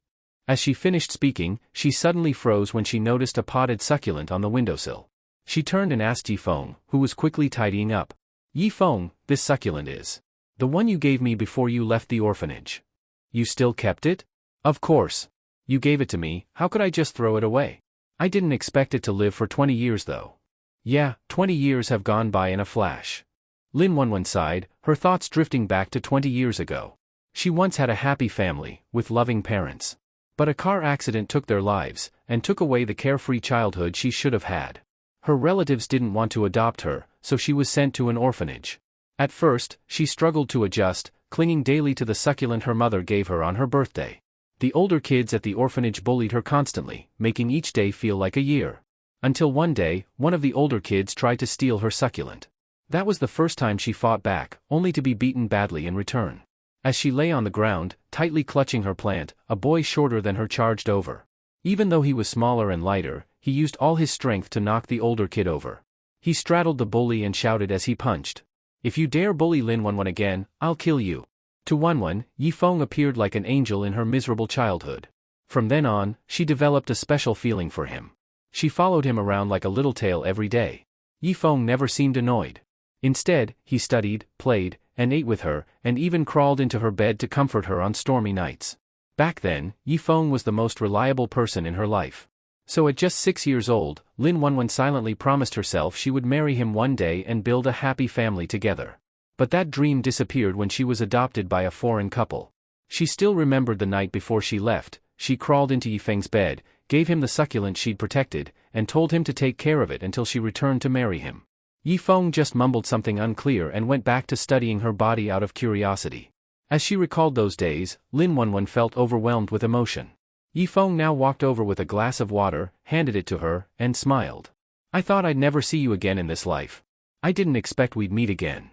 As she finished speaking, she suddenly froze when she noticed a potted succulent on the windowsill. She turned and asked Yifeng, who was quickly tidying up. Yifeng, this succulent is the one you gave me before you left the orphanage. You still kept it? Of course. You gave it to me, how could I just throw it away? I didn't expect it to live for 20 years though. Yeah, 20 years have gone by in a flash. Lin Wanwan sighed, her thoughts drifting back to 20 years ago. She once had a happy family, with loving parents. But a car accident took their lives, and took away the carefree childhood she should have had. Her relatives didn't want to adopt her, so she was sent to an orphanage. At first, she struggled to adjust, clinging daily to the succulent her mother gave her on her birthday. The older kids at the orphanage bullied her constantly, making each day feel like a year. Until one day, one of the older kids tried to steal her succulent. That was the first time she fought back, only to be beaten badly in return. As she lay on the ground, tightly clutching her plant, a boy shorter than her charged over. Even though he was smaller and lighter, he used all his strength to knock the older kid over. He straddled the bully and shouted as he punched. If you dare bully Lin Wanwan again, I'll kill you. To Wanwan, Yifeng appeared like an angel in her miserable childhood. From then on, she developed a special feeling for him. She followed him around like a little tail every day. Yifeng never seemed annoyed. Instead, he studied, played, and ate with her, and even crawled into her bed to comfort her on stormy nights. Back then, Yifeng was the most reliable person in her life. So at just 6 years old, Lin Wanwan silently promised herself she would marry him one day and build a happy family together. But that dream disappeared when she was adopted by a foreign couple. She still remembered the night before she left. She crawled into Yifeng's bed, gave him the succulent she'd protected, and told him to take care of it until she returned to marry him. Yifeng just mumbled something unclear and went back to studying her body out of curiosity. As she recalled those days, Lin Wanwan felt overwhelmed with emotion. Yifeng now walked over with a glass of water, handed it to her, and smiled. "I thought I'd never see you again in this life. I didn't expect we'd meet again.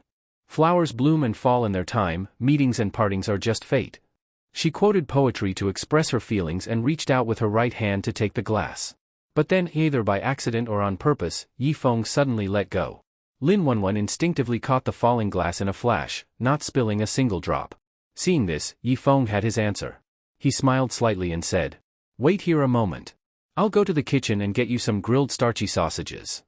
Flowers bloom and fall in their time, meetings and partings are just fate." She quoted poetry to express her feelings and reached out with her right hand to take the glass. But then, either by accident or on purpose, Yifeng suddenly let go. Lin Wanwan instinctively caught the falling glass in a flash, not spilling a single drop. Seeing this, Yifeng had his answer. He smiled slightly and said, "Wait here a moment. I'll go to the kitchen and get you some grilled starchy sausages."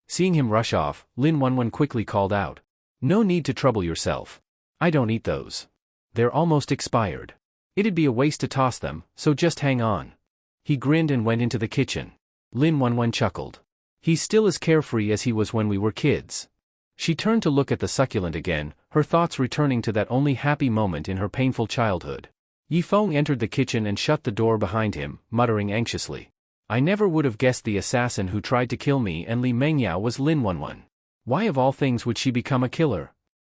Seeing him rush off, Lin Wanwan quickly called out, "No need to trouble yourself. I don't eat those. They're almost expired. It'd be a waste to toss them, so just hang on." He grinned and went into the kitchen. Lin Wanwan chuckled. "He's still as carefree as he was when we were kids." She turned to look at the succulent again, her thoughts returning to that only happy moment in her painful childhood. Yifeng entered the kitchen and shut the door behind him, muttering anxiously, "I never would have guessed the assassin who tried to kill me and Li Mengya was Lin Wanwan. Why of all things would she become a killer?"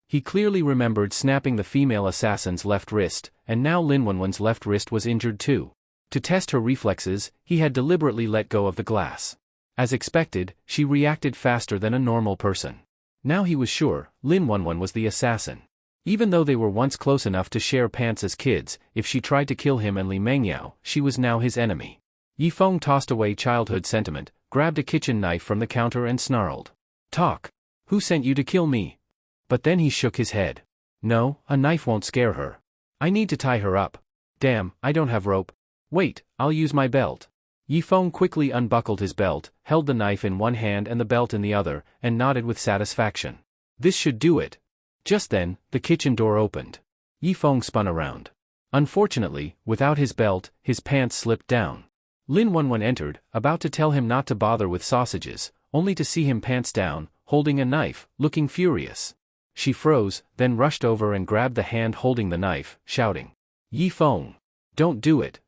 He clearly remembered snapping the female assassin's left wrist, and now Lin Wanwan's left wrist was injured too. To test her reflexes, he had deliberately let go of the glass. As expected, she reacted faster than a normal person. Now he was sure, Lin Wanwan was the assassin. Even though they were once close enough to share pants as kids, if she tried to kill him and Li Mengyao, she was now his enemy. Yifeng tossed away childhood sentiment, grabbed a kitchen knife from the counter and snarled, "Talk! Who sent you to kill me?" But then he shook his head. "No, a knife won't scare her. I need to tie her up. Damn, I don't have rope. Wait, I'll use my belt." Yifeng quickly unbuckled his belt, held the knife in one hand and the belt in the other, and nodded with satisfaction. "This should do it." Just then, the kitchen door opened. Yifeng spun around. Unfortunately, without his belt, his pants slipped down. Lin Wanwan entered, about to tell him not to bother with sausages, only to see him pants down, holding a knife, looking furious. She froze, then rushed over and grabbed the hand holding the knife, shouting, "Yifeng! Don't do it."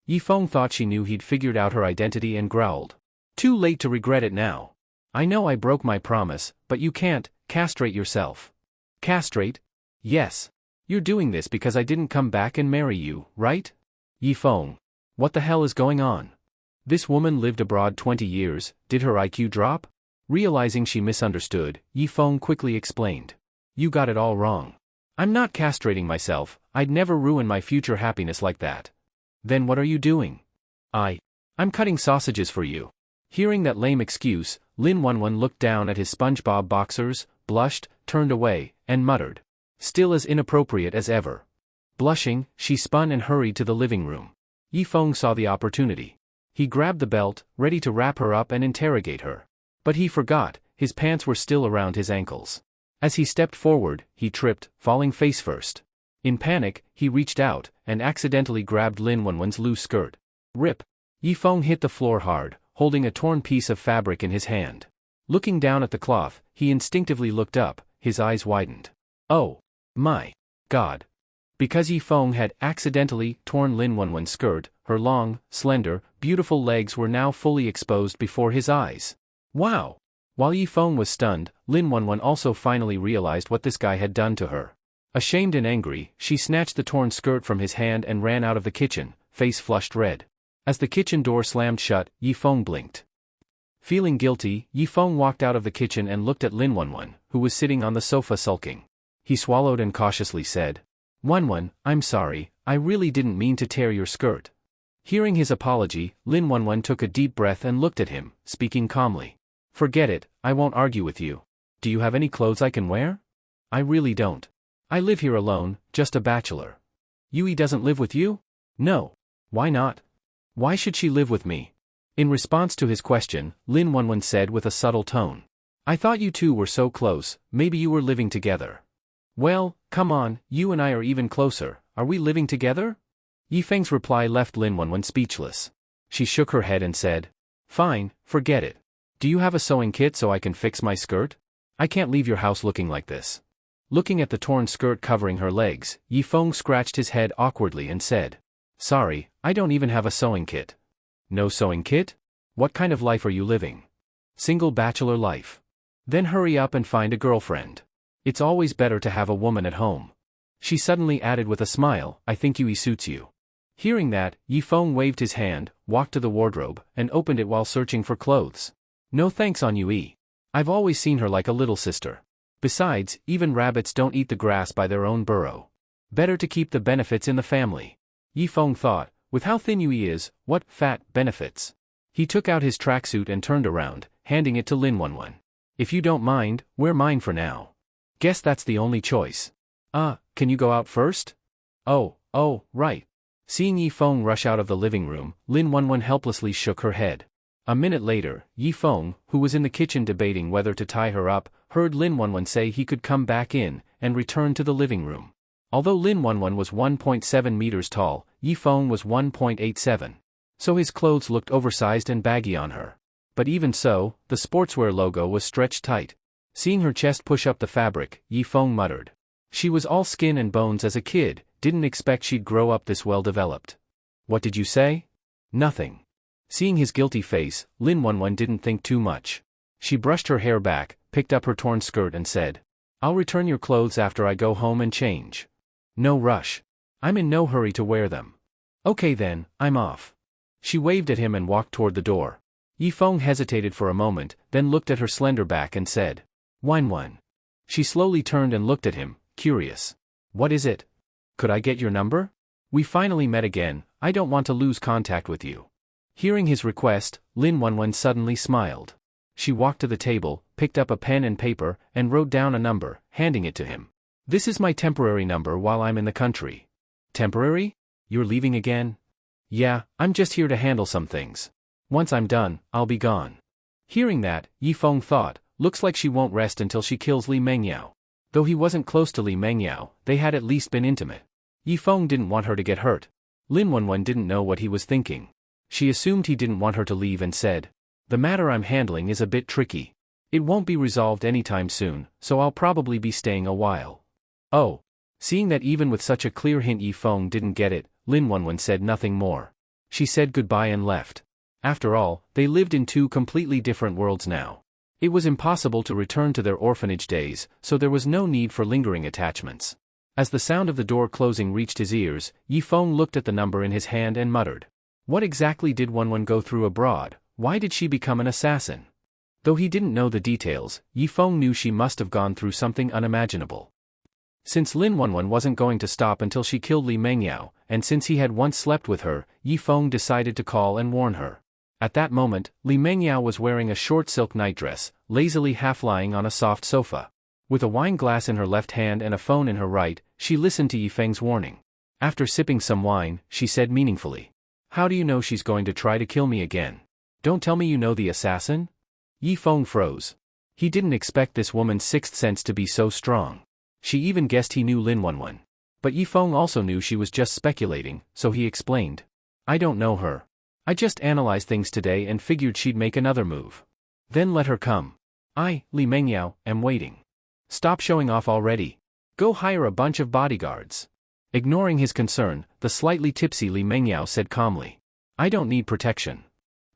Yifeng thought she knew he'd figured out her identity and growled, "Too late to regret it now. I know I broke my promise, but you can't castrate yourself." "Castrate? Yes. You're doing this because I didn't come back and marry you, right?" "Yifeng. What the hell is going on? This woman lived abroad 20 years, did her IQ drop?" Realizing she misunderstood, Yifeng quickly explained, "You got it all wrong. I'm not castrating myself, I'd never ruin my future happiness like that." "Then what are you doing?" I'm cutting sausages for you." Hearing that lame excuse, Lin Wanwan looked down at his SpongeBob boxers, blushed, turned away, and muttered, "Still as inappropriate as ever." Blushing, she spun and hurried to the living room. Yifeng saw the opportunity. He grabbed the belt, ready to wrap her up and interrogate her. But he forgot, his pants were still around his ankles. As he stepped forward, he tripped, falling face first. In panic, he reached out, and accidentally grabbed Lin Wanwan's loose skirt. Rip! Yifeng hit the floor hard, holding a torn piece of fabric in his hand. Looking down at the cloth, he instinctively looked up, his eyes widened. Oh! My God! Because Yifeng had accidentally torn Lin Wanwan's skirt, her long, slender, beautiful legs were now fully exposed before his eyes. Wow! While Yifeng was stunned, Lin Wanwan also finally realized what this guy had done to her. Ashamed and angry, she snatched the torn skirt from his hand and ran out of the kitchen, face flushed red. As the kitchen door slammed shut, Yifeng blinked. Feeling guilty, Yifeng walked out of the kitchen and looked at Lin Wanwan, who was sitting on the sofa sulking. He swallowed and cautiously said, "Wanwan, I'm sorry, I really didn't mean to tear your skirt." Hearing his apology, Lin Wanwan took a deep breath and looked at him, speaking calmly. "Forget it, I won't argue with you. Do you have any clothes I can wear?" "I really don't. I live here alone, just a bachelor." "Yui doesn't live with you?" "No. Why not? Why should she live with me?" In response to his question, Lin Wanwan said with a subtle tone, I thought you two were so close, maybe you were living together. Well, come on, you and I are even closer, are we living together? Yifeng's reply left Lin Wanwan speechless. She shook her head and said, fine, forget it. Do you have a sewing kit so I can fix my skirt? I can't leave your house looking like this. Looking at the torn skirt covering her legs, Yifeng scratched his head awkwardly and said, sorry, I don't even have a sewing kit. No sewing kit? What kind of life are you living? Single bachelor life. Then hurry up and find a girlfriend. It's always better to have a woman at home. She suddenly added with a smile, I think Yui suits you. Hearing that, Yifeng waved his hand, walked to the wardrobe, and opened it while searching for clothes. No thanks on Yui. I've always seen her like a little sister. Besides, even rabbits don't eat the grass by their own burrow. Better to keep the benefits in the family. Yifeng thought, with how thin Yui is, what fat benefits. He took out his tracksuit and turned around, handing it to Lin Wanwan. If you don't mind, wear mine for now. Guess that's the only choice. Can you go out first? Oh, right. Seeing Yifeng rush out of the living room, Lin Wanwan helplessly shook her head. A minute later, Yifeng, who was in the kitchen debating whether to tie her up, heard Lin Wanwan say he could come back in, and return to the living room. Although Lin Wanwan was 1.7 meters tall, Yifeng was 1.87. So his clothes looked oversized and baggy on her. But even so, the sportswear logo was stretched tight. Seeing her chest push up the fabric, Yifeng muttered. She was all skin and bones as a kid, didn't expect she'd grow up this well developed. What did you say? Nothing. Seeing his guilty face, Lin Wanwan didn't think too much. She brushed her hair back, picked up her torn skirt and said, I'll return your clothes after I go home and change. No rush. I'm in no hurry to wear them. Okay then, I'm off. She waved at him and walked toward the door. Yifeng hesitated for a moment, then looked at her slender back and said, Wanwan. She slowly turned and looked at him, curious. What is it? Could I get your number? We finally met again, I don't want to lose contact with you. Hearing his request, Lin Wanwan suddenly smiled. She walked to the table, picked up a pen and paper, and wrote down a number, handing it to him. This is my temporary number while I'm in the country. Temporary? You're leaving again? Yeah, I'm just here to handle some things. Once I'm done, I'll be gone. Hearing that, Yifeng thought, looks like she won't rest until she kills Li Mengyao. Though he wasn't close to Li Mengyao, they had at least been intimate. Yifeng didn't want her to get hurt. Lin Wanwan didn't know what he was thinking. She assumed he didn't want her to leave and said, the matter I'm handling is a bit tricky. It won't be resolved anytime soon, so I'll probably be staying a while. Oh. Seeing that even with such a clear hint Yifeng didn't get it, Lin Wanwan said nothing more. She said goodbye and left. After all, they lived in two completely different worlds now. It was impossible to return to their orphanage days, so there was no need for lingering attachments. As the sound of the door closing reached his ears, Yifeng looked at the number in his hand and muttered. What exactly did Wanwan go through abroad? Why did she become an assassin? Though he didn't know the details, Yifeng knew she must have gone through something unimaginable. Since Lin Wanwan wasn't going to stop until she killed Li Mengyao, and since he had once slept with her, Yifeng decided to call and warn her. At that moment, Li Mengyao was wearing a short silk nightdress, lazily half-lying on a soft sofa. With a wine glass in her left hand and a phone in her right, she listened to Yifeng's warning. After sipping some wine, she said meaningfully, How do you know she's going to try to kill me again? Don't tell me you know the assassin? Yifeng froze. He didn't expect this woman's sixth sense to be so strong. She even guessed he knew Lin Wanwan. But Yifeng also knew she was just speculating, so he explained. I don't know her. I just analyzed things today and figured she'd make another move. Then let her come. I, Li Mengyao, am waiting. Stop showing off already. Go hire a bunch of bodyguards. Ignoring his concern, the slightly tipsy Li Mengyao said calmly. I don't need protection.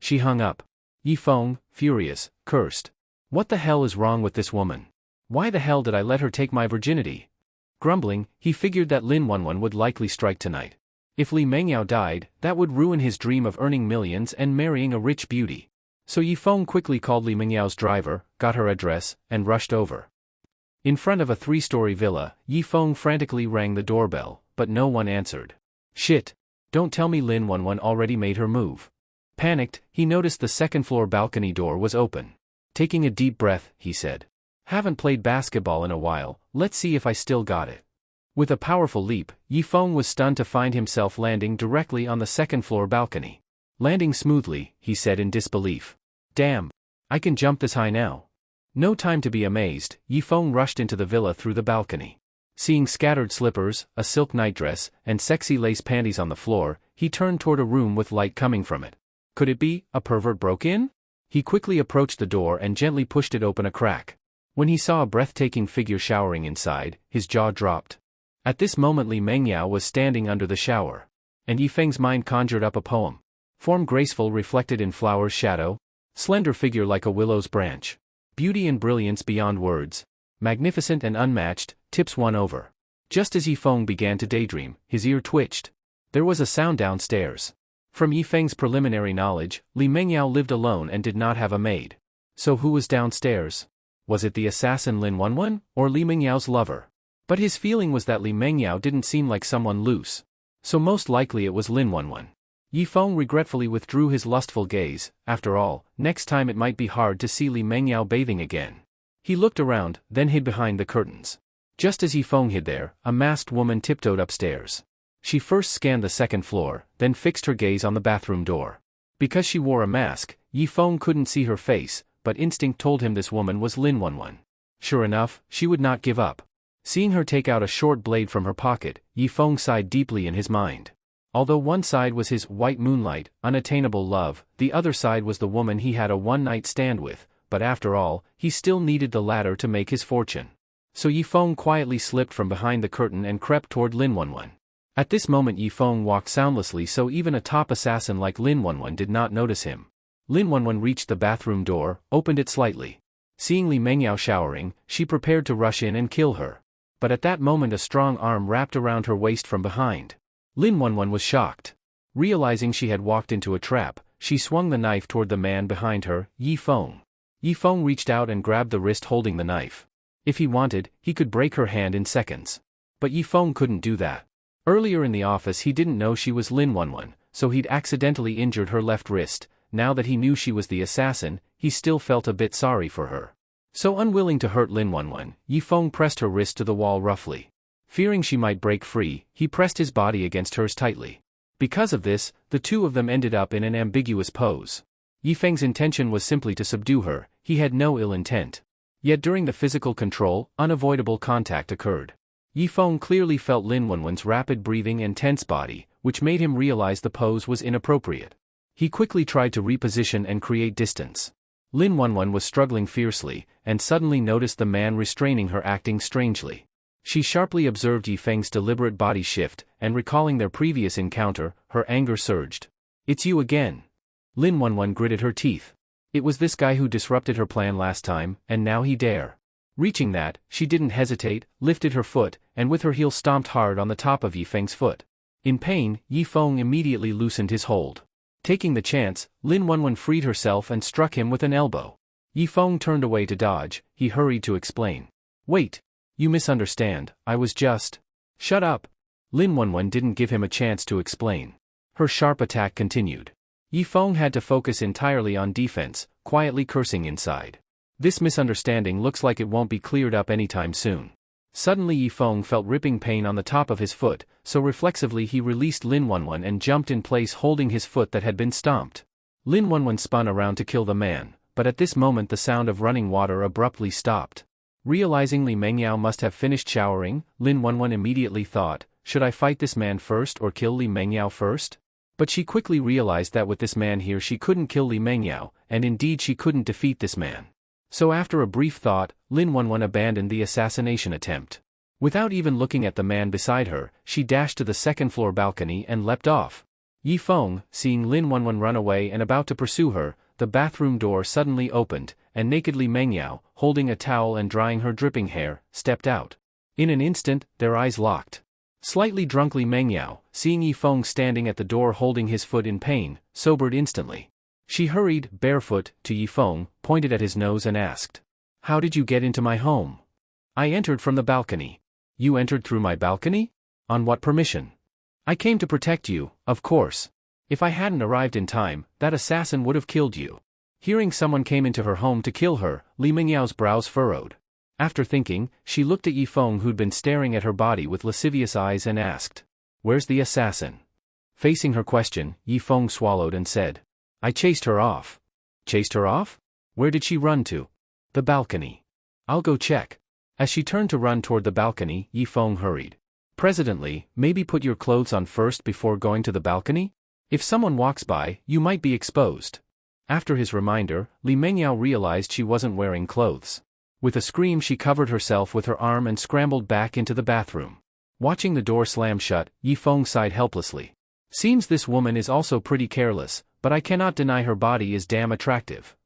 She hung up. Yifeng, furious, cursed. What the hell is wrong with this woman? Why the hell did I let her take my virginity? Grumbling, he figured that Lin Wanwan would likely strike tonight. If Li Mengyao died, that would ruin his dream of earning millions and marrying a rich beauty. So Yifeng quickly called Li Mengyao's driver, got her address, and rushed over. In front of a 3-story villa, Yifeng frantically rang the doorbell, but no one answered. Shit! Don't tell me Lin Wanwan already made her move. Panicked, he noticed the second-floor balcony door was open. Taking a deep breath, he said, Haven't played basketball in a while, let's see if I still got it. With a powerful leap, Yifeng was stunned to find himself landing directly on the second-floor balcony. Landing smoothly, he said in disbelief. Damn! I can jump this high now. No time to be amazed, Yifeng rushed into the villa through the balcony. Seeing scattered slippers, a silk nightdress, and sexy lace panties on the floor, he turned toward a room with light coming from it. Could it be a pervert broke in? He quickly approached the door and gently pushed it open a crack. When he saw a breathtaking figure showering inside, his jaw dropped. At this moment Li Mengyao was standing under the shower. And Yifeng's mind conjured up a poem. Form graceful reflected in flower's shadow. Slender figure like a willow's branch. Beauty and brilliance beyond words. Magnificent and unmatched, tips one over. Just as Yifeng began to daydream, his ear twitched. There was a sound downstairs. From Yifeng's preliminary knowledge, Li Mengyao lived alone and did not have a maid. So who was downstairs? Was it the assassin Lin Wanwan, or Li Mengyao's lover? But his feeling was that Li Mengyao didn't seem like someone loose. So most likely it was Lin Wanwan. Yifeng regretfully withdrew his lustful gaze. After all, next time it might be hard to see Li Mengyao bathing again. He looked around, then hid behind the curtains. Just as Yifeng hid there, a masked woman tiptoed upstairs. She first scanned the second floor, then fixed her gaze on the bathroom door. Because she wore a mask, Yifeng couldn't see her face, but instinct told him this woman was Lin Wanwan. Sure enough, she would not give up. Seeing her take out a short blade from her pocket, Yifeng sighed deeply in his mind. Although one side was his white moonlight, unattainable love, the other side was the woman he had a one-night stand with, but after all, he still needed the latter to make his fortune. So Yifeng quietly slipped from behind the curtain and crept toward Lin Wanwan. At this moment Yifeng walked soundlessly, so even a top assassin like Lin Wanwan did not notice him. Lin Wanwan reached the bathroom door, opened it slightly. Seeing Li Mengyao showering, she prepared to rush in and kill her. But at that moment a strong arm wrapped around her waist from behind. Lin Wanwan was shocked. Realizing she had walked into a trap, she swung the knife toward the man behind her, Yifeng. Yifeng reached out and grabbed the wrist holding the knife. If he wanted, he could break her hand in seconds. But Yifeng couldn't do that. Earlier in the office he didn't know she was Lin Wanwan, so he'd accidentally injured her left wrist. Now that he knew she was the assassin, he still felt a bit sorry for her. So unwilling to hurt Lin Wanwan, Yifeng pressed her wrist to the wall roughly. Fearing she might break free, he pressed his body against hers tightly. Because of this, the two of them ended up in an ambiguous pose. Yifeng's intention was simply to subdue her, he had no ill intent. Yet during the physical control, unavoidable contact occurred. Yifeng clearly felt Lin Wanwan's rapid breathing and tense body, which made him realize the pose was inappropriate. He quickly tried to reposition and create distance. Lin Wanwan was struggling fiercely, and suddenly noticed the man restraining her acting strangely. She sharply observed Yifeng's deliberate body shift, and recalling their previous encounter, her anger surged. "It's you again." Lin Wanwan gritted her teeth. It was this guy who disrupted her plan last time, and now he dare. Reaching that, she didn't hesitate, lifted her foot, and with her heel stomped hard on the top of Yifeng's foot. In pain, Yifeng immediately loosened his hold. Taking the chance, Lin Wanwan freed herself and struck him with an elbow. Yifeng turned away to dodge. He hurried to explain. "Wait. You misunderstand, I was just..." "Shut up." Lin Wanwan didn't give him a chance to explain. Her sharp attack continued. Yifeng had to focus entirely on defense, quietly cursing inside. This misunderstanding looks like it won't be cleared up anytime soon. Suddenly Yifeng felt ripping pain on the top of his foot, so reflexively he released Lin Wanwan and jumped in place holding his foot that had been stomped. Lin Wanwan spun around to kill the man, but at this moment the sound of running water abruptly stopped. Realizing Li Mengyao must have finished showering, Lin Wanwan immediately thought, should I fight this man first or kill Li Mengyao first? But she quickly realized that with this man here she couldn't kill Li Mengyao, and indeed she couldn't defeat this man. So after a brief thought, Lin Wanwan abandoned the assassination attempt. Without even looking at the man beside her, she dashed to the second-floor balcony and leapt off. Yifeng, seeing Lin Wanwan run away and about to pursue her, the bathroom door suddenly opened, and naked Li Mengyao, holding a towel and drying her dripping hair, stepped out. In an instant, their eyes locked. Slightly drunk Li Mengyao, seeing Yifeng standing at the door holding his foot in pain, sobered instantly. She hurried, barefoot, to Yifeng, pointed at his nose and asked, "How did you get into my home?" "I entered from the balcony." "You entered through my balcony? On what permission?" "I came to protect you, of course. If I hadn't arrived in time, that assassin would have killed you." Hearing someone came into her home to kill her, Li Mengyao's brows furrowed. After thinking, she looked at Yifeng who'd been staring at her body with lascivious eyes and asked, "Where's the assassin?" Facing her question, Yifeng swallowed and said, "I chased her off." "Chased her off? Where did she run to?" The balcony. I'll go check. As she turned to run toward the balcony, Yifeng hurried. Presidently, maybe put your clothes on first before going to the balcony? If someone walks by, you might be exposed. After his reminder, Li Mengyao realized she wasn't wearing clothes. With a scream she covered herself with her arm and scrambled back into the bathroom. Watching the door slam shut, Yifeng sighed helplessly. Seems this woman is also pretty careless, but I cannot deny her body is damn attractive.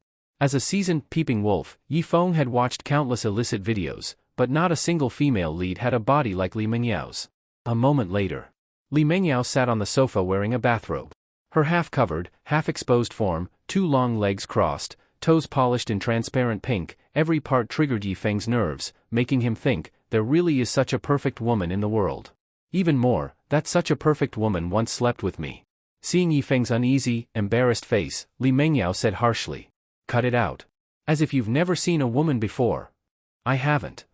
As a seasoned peeping wolf, Yifeng had watched countless illicit videos, but not a single female lead had a body like Li Mengyao's. A moment later, Li Mengyao sat on the sofa wearing a bathrobe. Her half-covered, half-exposed form, two long legs crossed, toes polished in transparent pink, every part triggered Yifeng's nerves, making him think, there really is such a perfect woman in the world. Even more, that such a perfect woman once slept with me. Seeing Yifeng's uneasy, embarrassed face, Li Mengyao said harshly. Cut it out. As if you've never seen a woman before. I haven't.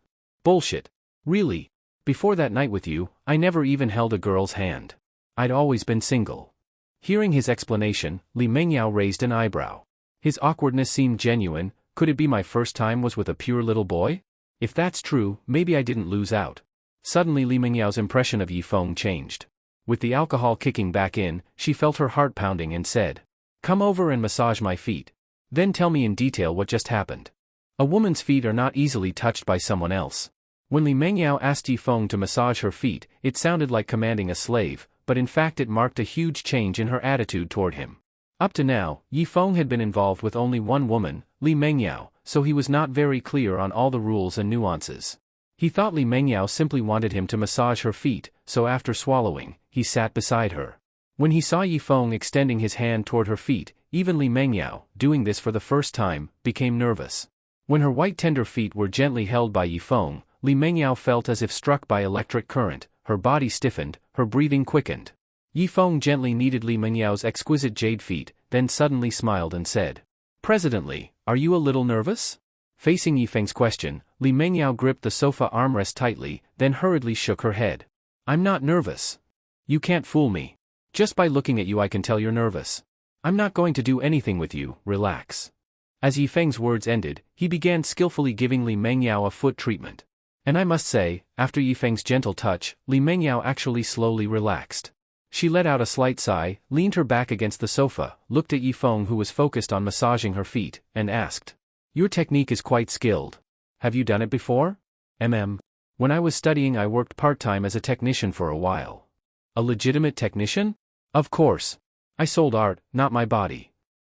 Bullshit. Really. Before that night with you, I never even held a girl's hand. I'd always been single. Hearing his explanation, Li Mengyao raised an eyebrow. His awkwardness seemed genuine. Could it be my first time was with a pure little boy? If that's true, maybe I didn't lose out. Suddenly Li Mengyao's impression of Yifeng changed. With the alcohol kicking back in, she felt her heart pounding and said, "Come over and massage my feet. Then tell me in detail what just happened." A woman's feet are not easily touched by someone else. When Li Mengyao asked Yifeng to massage her feet, it sounded like commanding a slave, but in fact it marked a huge change in her attitude toward him. Up to now, Yifeng had been involved with only one woman, Li Mengyao, so he was not very clear on all the rules and nuances. He thought Li Mengyao simply wanted him to massage her feet, so after swallowing, he sat beside her. When he saw Yifeng extending his hand toward her feet, even Li Mengyao, doing this for the first time, became nervous. When her white tender feet were gently held by Yifeng, Li Mengyao felt as if struck by electric current, her body stiffened, her breathing quickened. Yifeng gently kneaded Li Mengyao's exquisite jade feet, then suddenly smiled and said, "Presidently, are you a little nervous?" Facing Yifeng's question, Li Mengyao gripped the sofa armrest tightly, then hurriedly shook her head. "I'm not nervous. You can't fool me. Just by looking at you I can tell you're nervous. I'm not going to do anything with you, relax." As Yifeng's words ended, he began skillfully giving Li Mengyao a foot treatment. And I must say, after Yifeng's gentle touch, Li Mengyao actually slowly relaxed. She let out a slight sigh, leaned her back against the sofa, looked at Yifeng who was focused on massaging her feet, and asked, "Your technique is quite skilled. Have you done it before?" When I was studying I worked part-time as a technician for a while." "A legitimate technician?" "Of course. I sold art, not my body."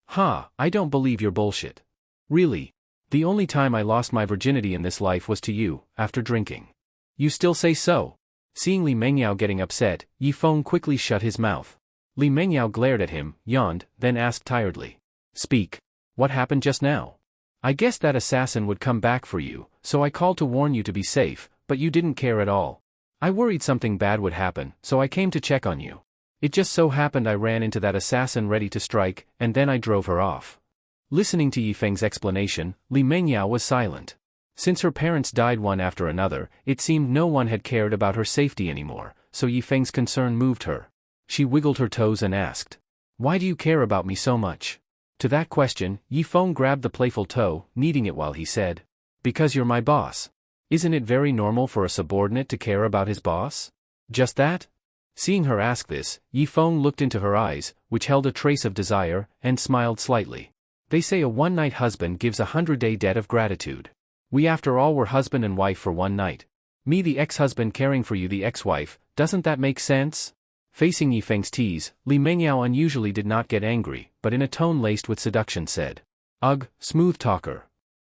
"Ha, I don't believe your bullshit." "Really? The only time I lost my virginity in this life was to you, after drinking." "You still say so?" Seeing Li Mengyao getting upset, Yifeng quickly shut his mouth. Li Mengyao glared at him, yawned, then asked tiredly, "Speak. What happened just now?" "I guess that assassin would come back for you, so I called to warn you to be safe, but you didn't care at all. I worried something bad would happen, so I came to check on you. It just so happened I ran into that assassin ready to strike, and then I drove her off." Listening to Yifeng's explanation, Li Mengyao was silent. Since her parents died one after another, it seemed no one had cared about her safety anymore, so Yifeng's concern moved her. She wiggled her toes and asked, "Why do you care about me so much?" To that question, Yifeng grabbed the playful toe, kneading it while he said, "Because you're my boss. Isn't it very normal for a subordinate to care about his boss?" "Just that?" Seeing her ask this, Yifeng looked into her eyes, which held a trace of desire, and smiled slightly. "They say a one-night husband gives 100-day debt of gratitude. We after all were husband and wife for one night. Me the ex-husband caring for you the ex-wife, doesn't that make sense?" Facing Yifeng's tease, Li Mengyao unusually did not get angry, but in a tone laced with seduction said, "Ugh, smooth talker."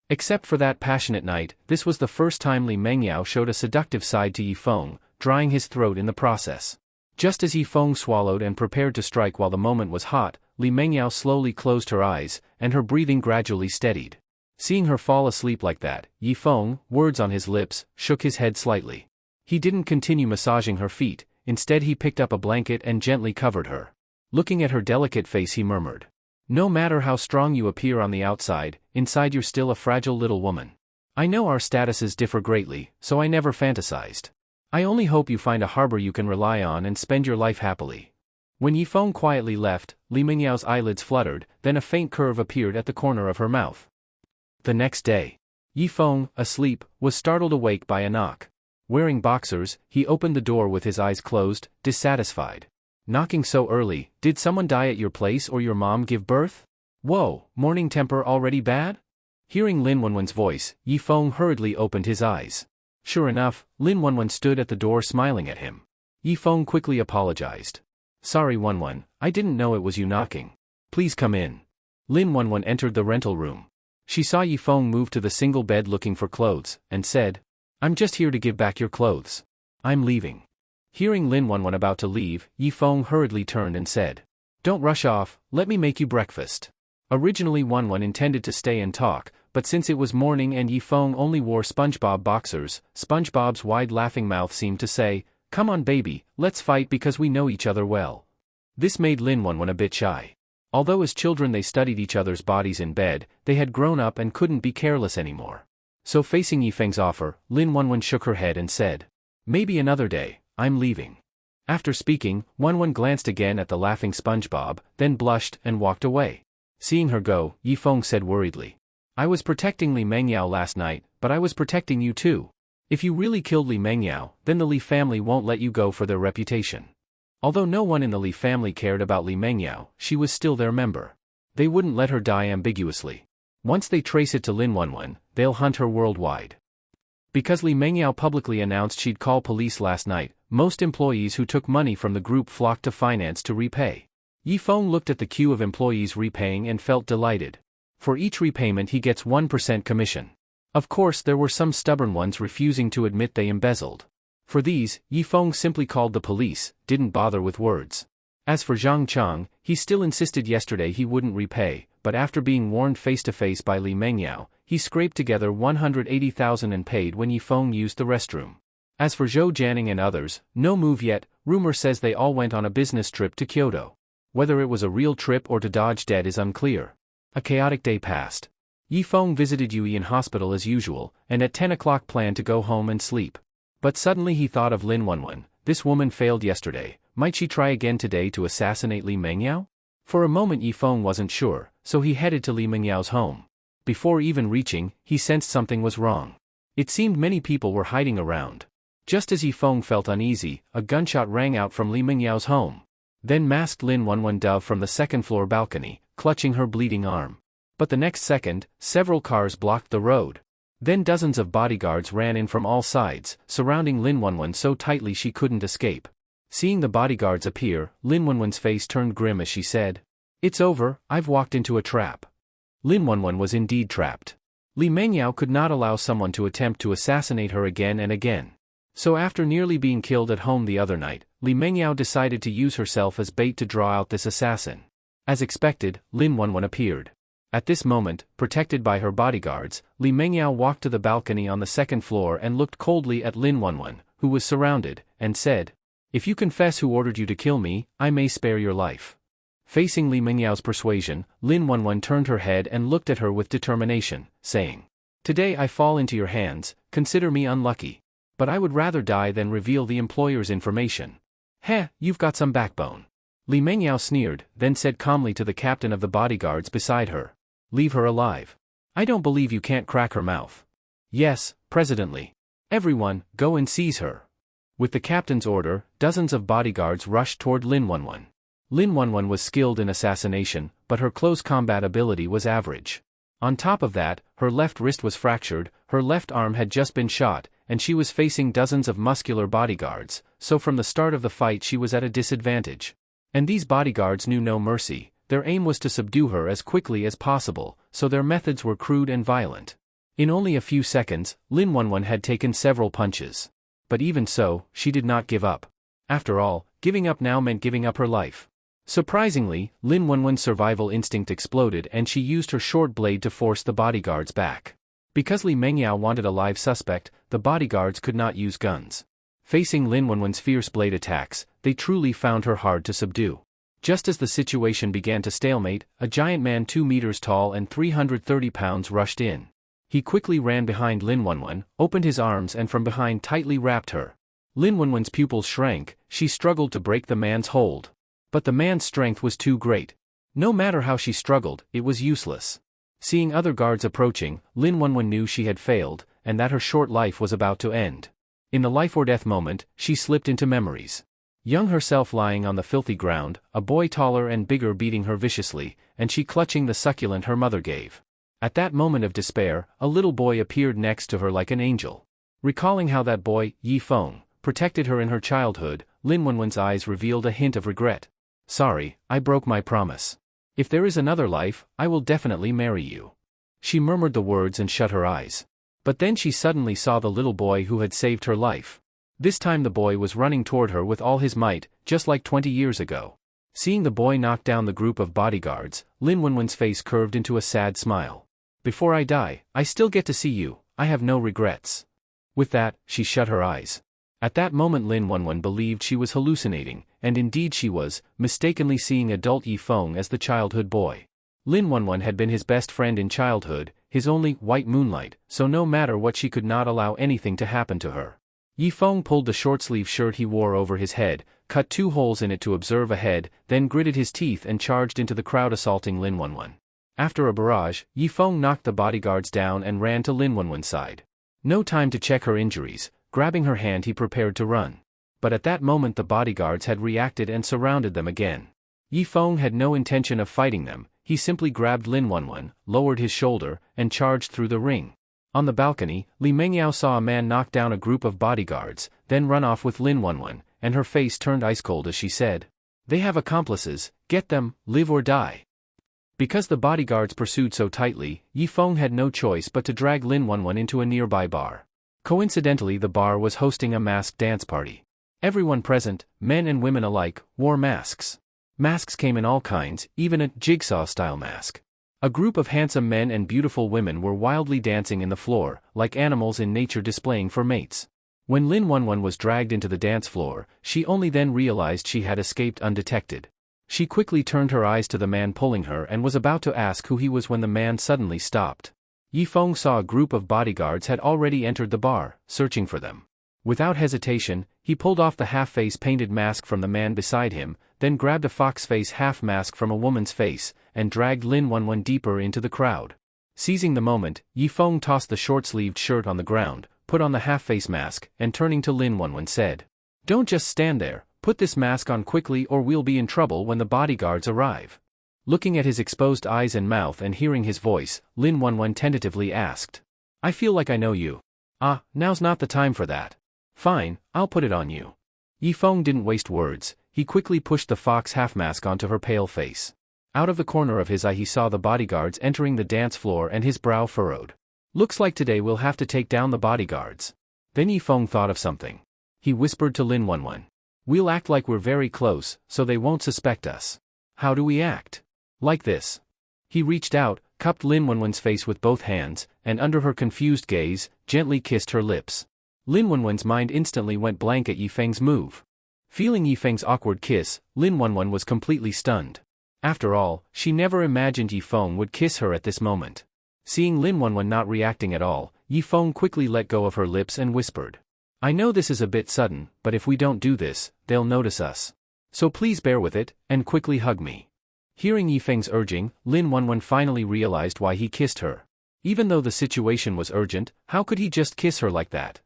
Except for that passionate night, this was the first time Li Mengyao showed a seductive side to Yifeng, drying his throat in the process. Just as Yifeng swallowed and prepared to strike while the moment was hot, Li Mengyao slowly closed her eyes, and her breathing gradually steadied. Seeing her fall asleep like that, Yifeng, words on his lips, shook his head slightly. He didn't continue massaging her feet, instead he picked up a blanket and gently covered her. Looking at her delicate face he murmured, "No matter how strong you appear on the outside, inside you're still a fragile little woman. I know our statuses differ greatly, so I never fantasized. I only hope you find a harbor you can rely on and spend your life happily." When Yifeng quietly left, Li Mengyao's eyelids fluttered, then a faint curve appeared at the corner of her mouth. The next day, Yifeng, asleep, was startled awake by a knock. Wearing boxers, he opened the door with his eyes closed, dissatisfied. Knocking so early, did someone die at your place or your mom give birth? Whoa, morning temper already bad? Hearing Lin Wanwan's voice, Yifeng hurriedly opened his eyes. Sure enough, Lin Wanwan stood at the door smiling at him. Yifeng quickly apologized. Sorry Wanwan, I didn't know it was you knocking. Please come in. Lin Wanwan entered the rental room. She saw Yifeng move to the single bed looking for clothes, and said, I'm just here to give back your clothes. I'm leaving. Hearing Lin Wanwan about to leave, Yifeng hurriedly turned and said, Don't rush off, let me make you breakfast. Originally Wanwan intended to stay and talk, but since it was morning and Yifeng only wore SpongeBob boxers, SpongeBob's wide laughing mouth seemed to say, Come on baby, let's fight because we know each other well. This made Lin Wanwan a bit shy. Although as children they studied each other's bodies in bed, they had grown up and couldn't be careless anymore. So facing Yifeng's offer, Lin Wanwan shook her head and said, Maybe another day, I'm leaving. After speaking, Wanwan glanced again at the laughing SpongeBob, then blushed and walked away. Seeing her go, Yifeng said worriedly, I was protecting Li Mengyao last night, but I was protecting you too. If you really killed Li Mengyao, then the Li family won't let you go for their reputation. Although no one in the Li family cared about Li Mengyao, she was still their member. They wouldn't let her die ambiguously. Once they trace it to Lin Wanwan, they'll hunt her worldwide. Because Li Mengyao publicly announced she'd call police last night, most employees who took money from the group flocked to finance to repay. Yifeng looked at the queue of employees repaying and felt delighted. For each repayment he gets 1% commission. Of course there were some stubborn ones refusing to admit they embezzled. For these, Yifeng simply called the police, didn't bother with words. As for Zhang Chang, he still insisted yesterday he wouldn't repay, but after being warned face-to-face by Li Mengyao, he scraped together 180,000 and paid when Yifeng used the restroom. As for Zhou Jianing and others, no move yet, rumor says they all went on a business trip to Kyoto. Whether it was a real trip or to dodge debt is unclear. A chaotic day passed. Yifeng visited Yui in hospital as usual, and at 10 o'clock planned to go home and sleep. But suddenly he thought of Lin Wanwan. This woman failed yesterday, might she try again today to assassinate Li Mengyao? For a moment Yifeng wasn't sure, so he headed to Li Mengyao's home. Before even reaching, he sensed something was wrong. It seemed many people were hiding around. Just as Yifeng felt uneasy, a gunshot rang out from Li Mengyao's home. Then masked Lin Wanwan dove from the second-floor balcony, clutching her bleeding arm. But the next second, several cars blocked the road. Then dozens of bodyguards ran in from all sides, surrounding Lin Wanwan so tightly she couldn't escape. Seeing the bodyguards appear, Lin Wanwan's face turned grim as she said, It's over, I've walked into a trap. Lin Wanwan was indeed trapped. Li Mengyao could not allow someone to attempt to assassinate her again and again. So after nearly being killed at home the other night, Li Mengyao decided to use herself as bait to draw out this assassin. As expected, Lin Wanwan appeared. At this moment, protected by her bodyguards, Li Mengyao walked to the balcony on the second floor and looked coldly at Lin Wanwan, who was surrounded, and said, If you confess who ordered you to kill me, I may spare your life. Facing Li Mengyao's persuasion, Lin Wanwan turned her head and looked at her with determination, saying, Today I fall into your hands, consider me unlucky. But I would rather die than reveal the employer's information. Heh, you've got some backbone. Li Mengyao sneered, then said calmly to the captain of the bodyguards beside her, Leave her alive. I don't believe you can't crack her mouth. Yes, President. Everyone, go and seize her. With the captain's order, dozens of bodyguards rushed toward Lin Wanwan. Lin Wanwan was skilled in assassination, but her close combat ability was average. On top of that, her left wrist was fractured, her left arm had just been shot, and she was facing dozens of muscular bodyguards, so from the start of the fight she was at a disadvantage. And these bodyguards knew no mercy. Their aim was to subdue her as quickly as possible, so their methods were crude and violent. In only a few seconds, Lin Wanwan had taken several punches. But even so, she did not give up. After all, giving up now meant giving up her life. Surprisingly, Lin Wanwan's survival instinct exploded and she used her short blade to force the bodyguards back. Because Li Mengyao wanted a live suspect, the bodyguards could not use guns. Facing Lin Wanwan's fierce blade attacks, they truly found her hard to subdue. Just as the situation began to stalemate, a giant man 2 meters tall and 330 pounds rushed in. He quickly ran behind Lin Wanwan, opened his arms and from behind tightly wrapped her. Lin Wanwan's pupils shrank, she struggled to break the man's hold. But the man's strength was too great. No matter how she struggled, it was useless. Seeing other guards approaching, Lin Wanwan knew she had failed, and that her short life was about to end. In the life-or-death moment, she slipped into memories. Young herself lying on the filthy ground, a boy taller and bigger beating her viciously, and she clutching the succulent her mother gave. At that moment of despair, a little boy appeared next to her like an angel. Recalling how that boy, Yi Feng, protected her in her childhood, Lin Wanwan's eyes revealed a hint of regret. "Sorry, I broke my promise. If there is another life, I will definitely marry you." She murmured the words and shut her eyes. But then she suddenly saw the little boy who had saved her life. This time the boy was running toward her with all his might, just like 20 years ago. Seeing the boy knock down the group of bodyguards, Lin Wanwan's face curved into a sad smile. "Before I die, I still get to see you, I have no regrets." With that, she shut her eyes. At that moment Lin Wanwan believed she was hallucinating, and indeed she was, mistakenly seeing adult Yi Feng as the childhood boy. Lin Wanwan had been his best friend in childhood, his only white moonlight, so no matter what she could not allow anything to happen to her. Yi Feng pulled the short-sleeve shirt he wore over his head, cut 2 holes in it to observe ahead, then gritted his teeth and charged into the crowd assaulting Lin Wanwan. After a barrage, Yi Feng knocked the bodyguards down and ran to Lin Wanwan's side. No time to check her injuries, grabbing her hand he prepared to run. But at that moment the bodyguards had reacted and surrounded them again. Yi Feng had no intention of fighting them, he simply grabbed Lin Wanwan, lowered his shoulder, and charged through the ring. On the balcony, Li Mengyao saw a man knock down a group of bodyguards, then run off with Lin Wanwan, and her face turned ice cold as she said, "They have accomplices, get them, live or die." Because the bodyguards pursued so tightly, Yi Feng had no choice but to drag Lin Wanwan into a nearby bar. Coincidentally the bar was hosting a masked dance party. Everyone present, men and women alike, wore masks. Masks came in all kinds, even a jigsaw-style mask. A group of handsome men and beautiful women were wildly dancing in the floor, like animals in nature displaying for mates. When Lin Wanwan was dragged into the dance floor, she only then realized she had escaped undetected. She quickly turned her eyes to the man pulling her and was about to ask who he was when the man suddenly stopped. Yi Feng saw a group of bodyguards had already entered the bar, searching for them. Without hesitation, he pulled off the half-face painted mask from the man beside him, then grabbed a fox face half mask from a woman's face, and dragged Lin Wanwan deeper into the crowd. Seizing the moment, Yi Feng tossed the short-sleeved shirt on the ground, put on the half-face mask, and turning to Lin Wanwan said, "Don't just stand there, put this mask on quickly or we'll be in trouble when the bodyguards arrive." Looking at his exposed eyes and mouth and hearing his voice, Lin Wanwan tentatively asked, "I feel like I know you." "Ah, now's not the time for that." "Fine, I'll put it on you." Yi Feng didn't waste words, he quickly pushed the fox half-mask onto her pale face. Out of the corner of his eye he saw the bodyguards entering the dance floor and his brow furrowed. "Looks like today we'll have to take down the bodyguards." Then Yi Feng thought of something. He whispered to Lin Wanwan, "We'll act like we're very close, so they won't suspect us." "How do we act?" "Like this." He reached out, cupped Lin Wanwan's face with both hands, and under her confused gaze, gently kissed her lips. Lin Wanwan's mind instantly went blank at Yi Feng's move. Feeling Yi Feng's awkward kiss, Lin Wanwan was completely stunned. After all, she never imagined Yi Feng would kiss her at this moment. Seeing Lin Wanwan not reacting at all, Yi Feng quickly let go of her lips and whispered, "I know this is a bit sudden, but if we don't do this, they'll notice us. So please bear with it, and quickly hug me." Hearing Yi Feng's urging, Lin Wanwan finally realized why he kissed her. Even though the situation was urgent, how could he just kiss her like that?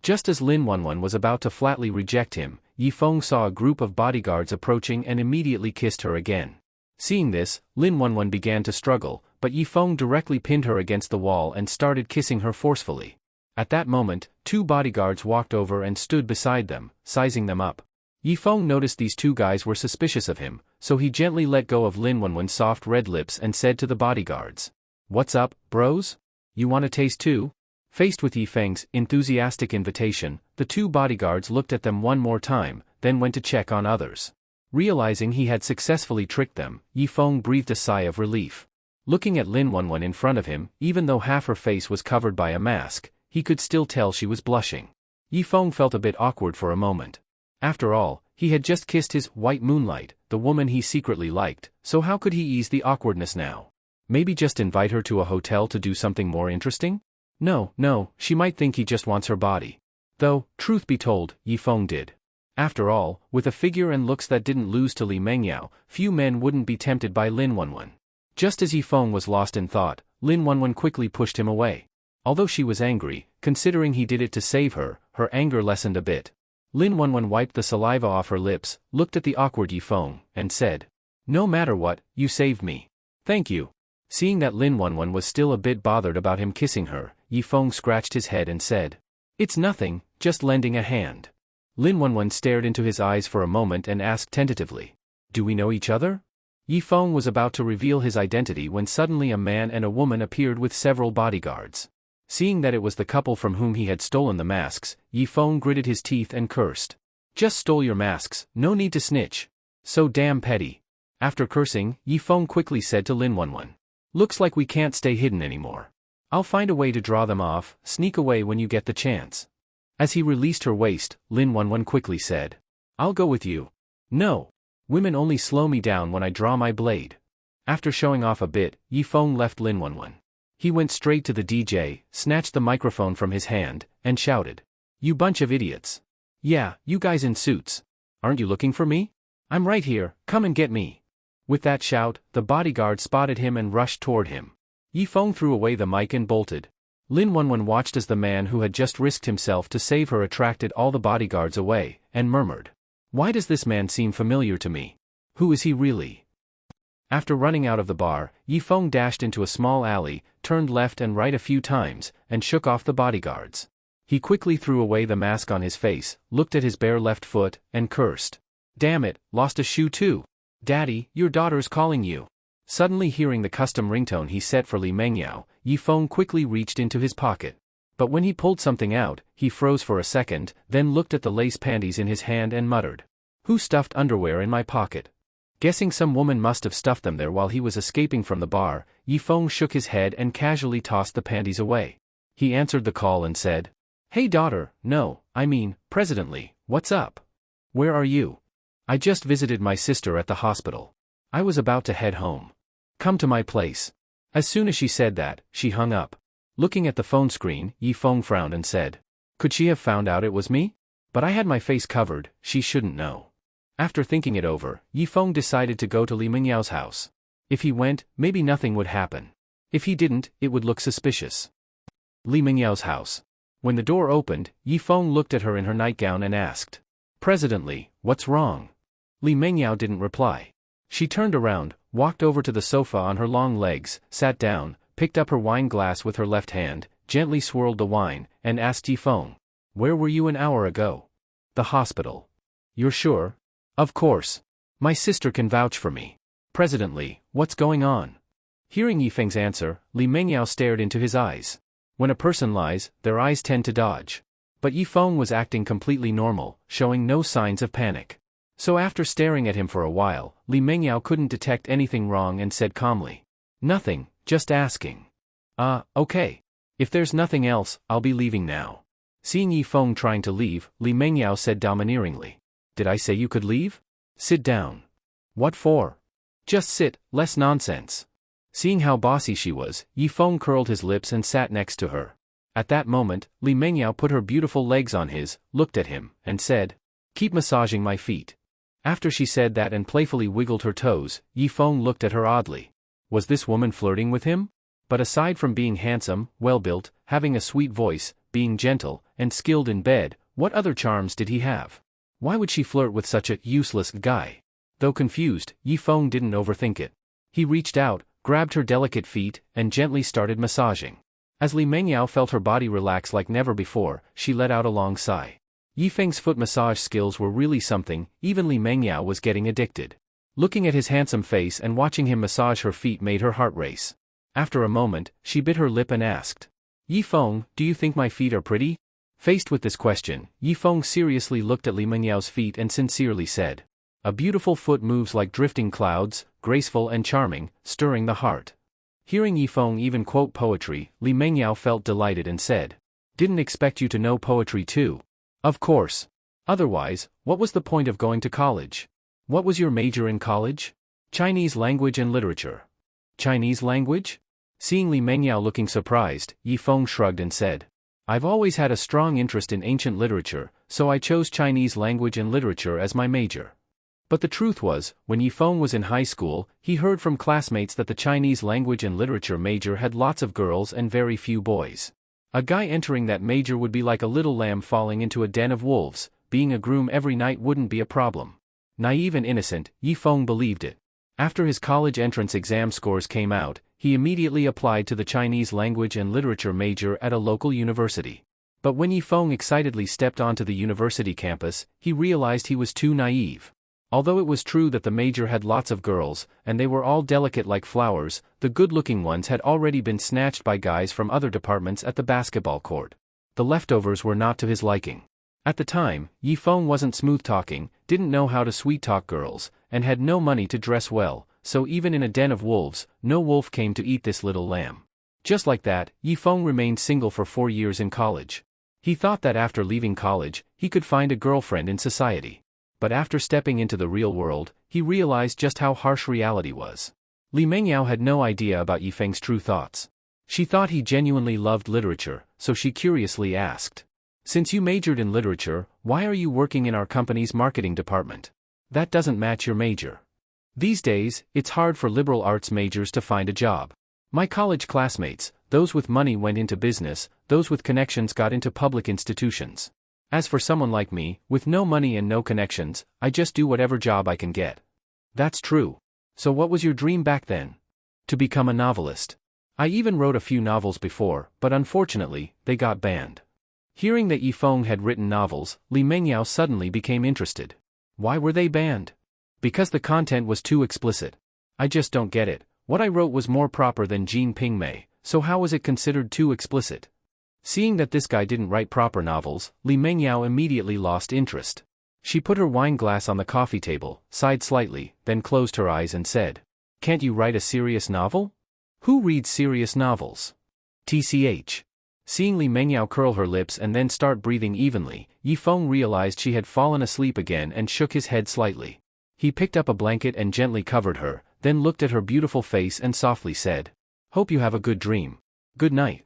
Just as Lin Wanwan was about to flatly reject him, Yi Feng saw a group of bodyguards approaching and immediately kissed her again. Seeing this, Lin Wanwan began to struggle, but Yi Feng directly pinned her against the wall and started kissing her forcefully. At that moment, 2 bodyguards walked over and stood beside them, sizing them up. Yi Feng noticed these 2 guys were suspicious of him, so he gently let go of Lin Wanwan's soft red lips and said to the bodyguards, "What's up, bros? You want a taste too?" Faced with Yi Feng's enthusiastic invitation, the 2 bodyguards looked at them one more time, then went to check on others. Realizing he had successfully tricked them, Yi Feng breathed a sigh of relief. Looking at Lin Wanwan in front of him, even though half her face was covered by a mask, he could still tell she was blushing. Yi Feng felt a bit awkward for a moment. After all, he had just kissed his white moonlight, the woman he secretly liked, so how could he ease the awkwardness now? Maybe just invite her to a hotel to do something more interesting? No, she might think he just wants her body. Though, truth be told, Yi Feng did. After all, with a figure and looks that didn't lose to Li Mengyao, few men wouldn't be tempted by Lin Wanwan. Just as Yi Feng was lost in thought, Lin Wanwan quickly pushed him away. Although she was angry, considering he did it to save her, her anger lessened a bit. Lin Wanwan wiped the saliva off her lips, looked at the awkward Yi Feng, and said, "No matter what, you saved me. Thank you." Seeing that Lin Wanwan was still a bit bothered about him kissing her, Yi Feng scratched his head and said, "It's nothing, just lending a hand." Lin Wanwan stared into his eyes for a moment and asked tentatively, "Do we know each other?" Yi Feng was about to reveal his identity when suddenly a man and a woman appeared with several bodyguards. Seeing that it was the couple from whom he had stolen the masks, Yi Feng gritted his teeth and cursed. "Just stole your masks, no need to snitch. So damn petty." After cursing, Yi Feng quickly said to Lin Wanwan, "Looks like we can't stay hidden anymore. I'll find a way to draw them off, sneak away when you get the chance." As he released her waist, Lin Wanwan quickly said, "I'll go with you." "No. Women only slow me down when I draw my blade." After showing off a bit, Yi Feng left Lin Wanwan. He went straight to the DJ, snatched the microphone from his hand, and shouted, "You bunch of idiots. Yeah, you guys in suits. Aren't you looking for me? I'm right here, come and get me." With that shout, the bodyguard spotted him and rushed toward him. Yi Feng threw away the mic and bolted. Lin Wanwan watched as the man who had just risked himself to save her attracted all the bodyguards away, and murmured, "Why does this man seem familiar to me? Who is he really?" After running out of the bar, Yi Feng dashed into a small alley, turned left and right a few times, and shook off the bodyguards. He quickly threw away the mask on his face, looked at his bare left foot, and cursed. "Damn it, lost a shoe too. Daddy, your daughter's calling you." Suddenly hearing the custom ringtone he set for Li Mengyao, Yi Feng quickly reached into his pocket. But when he pulled something out, he froze for a second, then looked at the lace panties in his hand and muttered, "Who stuffed underwear in my pocket?" Guessing some woman must have stuffed them there while he was escaping from the bar, Yi Feng shook his head and casually tossed the panties away. He answered the call and said, "Hey daughter, no, I mean, President Li, what's up? Where are you? I just visited my sister at the hospital. I was about to head home. Come to my place." As soon as she said that, she hung up. Looking at the phone screen, Yi Feng frowned and said, "Could she have found out it was me? But I had my face covered, she shouldn't know." After thinking it over, Yi Feng decided to go to Li Mingyao's house. If he went, maybe nothing would happen. If he didn't, it would look suspicious. Li Mingyao's house. When the door opened, Yi Feng looked at her in her nightgown and asked, "President Li, what's wrong?" Li Mingyao didn't reply. She turned around, walked over to the sofa on her long legs, sat down, picked up her wine glass with her left hand, gently swirled the wine, and asked Yi Feng, "Where were you an hour ago?" "The hospital." "You're sure?" "Of course. My sister can vouch for me." "President Li, what's going on?" Hearing Yi Feng's answer, Li Mengyao stared into his eyes. When a person lies, their eyes tend to dodge. But Yi Feng was acting completely normal, showing no signs of panic. So after staring at him for a while, Li Mengyao couldn't detect anything wrong and said calmly, "Nothing, just asking." Okay. If there's nothing else, I'll be leaving now." Seeing Yi Feng trying to leave, Li Mengyao said domineeringly, "Did I say you could leave? Sit down." "What for?" "Just sit, less nonsense." Seeing how bossy she was, Yi Feng curled his lips and sat next to her. At that moment, Li Mengyao put her beautiful legs on his, looked at him, and said, "Keep massaging my feet." After she said that and playfully wiggled her toes, Yi Feng looked at her oddly. Was this woman flirting with him? But aside from being handsome, well-built, having a sweet voice, being gentle, and skilled in bed, what other charms did he have? Why would she flirt with such a useless guy? Though confused, Yi Feng didn't overthink it. He reached out, grabbed her delicate feet, and gently started massaging. As Li Mengyao felt her body relax like never before, she let out a long sigh. Yi Feng's foot massage skills were really something, even Li Mengyao was getting addicted. Looking at his handsome face and watching him massage her feet made her heart race. After a moment, she bit her lip and asked, "Yi Feng, do you think my feet are pretty?" Faced with this question, Yi Feng seriously looked at Li Mengyao's feet and sincerely said, "A beautiful foot moves like drifting clouds, graceful and charming, stirring the heart." Hearing Yi Feng even quote poetry, Li Mengyao felt delighted and said, "Didn't expect you to know poetry too." "Of course. Otherwise, what was the point of going to college?" "What was your major in college?" "Chinese language and literature." "Chinese language?" Seeing Li Mengyao looking surprised, Yi Feng shrugged and said, "I've always had a strong interest in ancient literature, so I chose Chinese language and literature as my major." But the truth was, when Yifeng was in high school, he heard from classmates that the Chinese language and literature major had lots of girls and very few boys. A guy entering that major would be like a little lamb falling into a den of wolves. Being a groom every night wouldn't be a problem. Naive and innocent, Yifeng believed it. After his college entrance exam scores came out, he immediately applied to the Chinese language and literature major at a local university. But when Yifeng excitedly stepped onto the university campus, he realized he was too naive. Although it was true that the major had lots of girls, and they were all delicate like flowers, the good-looking ones had already been snatched by guys from other departments at the basketball court. The leftovers were not to his liking. At the time, Yifeng wasn't smooth-talking, didn't know how to sweet-talk girls, and had no money to dress well, so even in a den of wolves, no wolf came to eat this little lamb. Just like that, Yifeng remained single for 4 years in college. He thought that after leaving college, he could find a girlfriend in society. But after stepping into the real world, he realized just how harsh reality was. Li Mengyao had no idea about Yifeng's true thoughts. She thought he genuinely loved literature, so she curiously asked, "Since you majored in literature, why are you working in our company's marketing department? That doesn't match your major. These days, it's hard for liberal arts majors to find a job. My college classmates, those with money went into business, those with connections got into public institutions. As for someone like me, with no money and no connections, I just do whatever job I can get." "That's true. So what was your dream back then?" "To become a novelist. I even wrote a few novels before, but unfortunately, they got banned." Hearing that Yifeng had written novels, Li Mengyao suddenly became interested. "Why were they banned?" "Because the content was too explicit. I just don't get it. What I wrote was more proper than Jean Pingmei, so how was it considered too explicit?" Seeing that this guy didn't write proper novels, Li Mengyao immediately lost interest. She put her wine glass on the coffee table, sighed slightly, then closed her eyes and said, "Can't you write a serious novel? Who reads serious novels? TCH. Seeing Li Mengyao curl her lips and then start breathing evenly, Yifeng realized she had fallen asleep again and shook his head slightly. He picked up a blanket and gently covered her, then looked at her beautiful face and softly said, "Hope you have a good dream. Good night."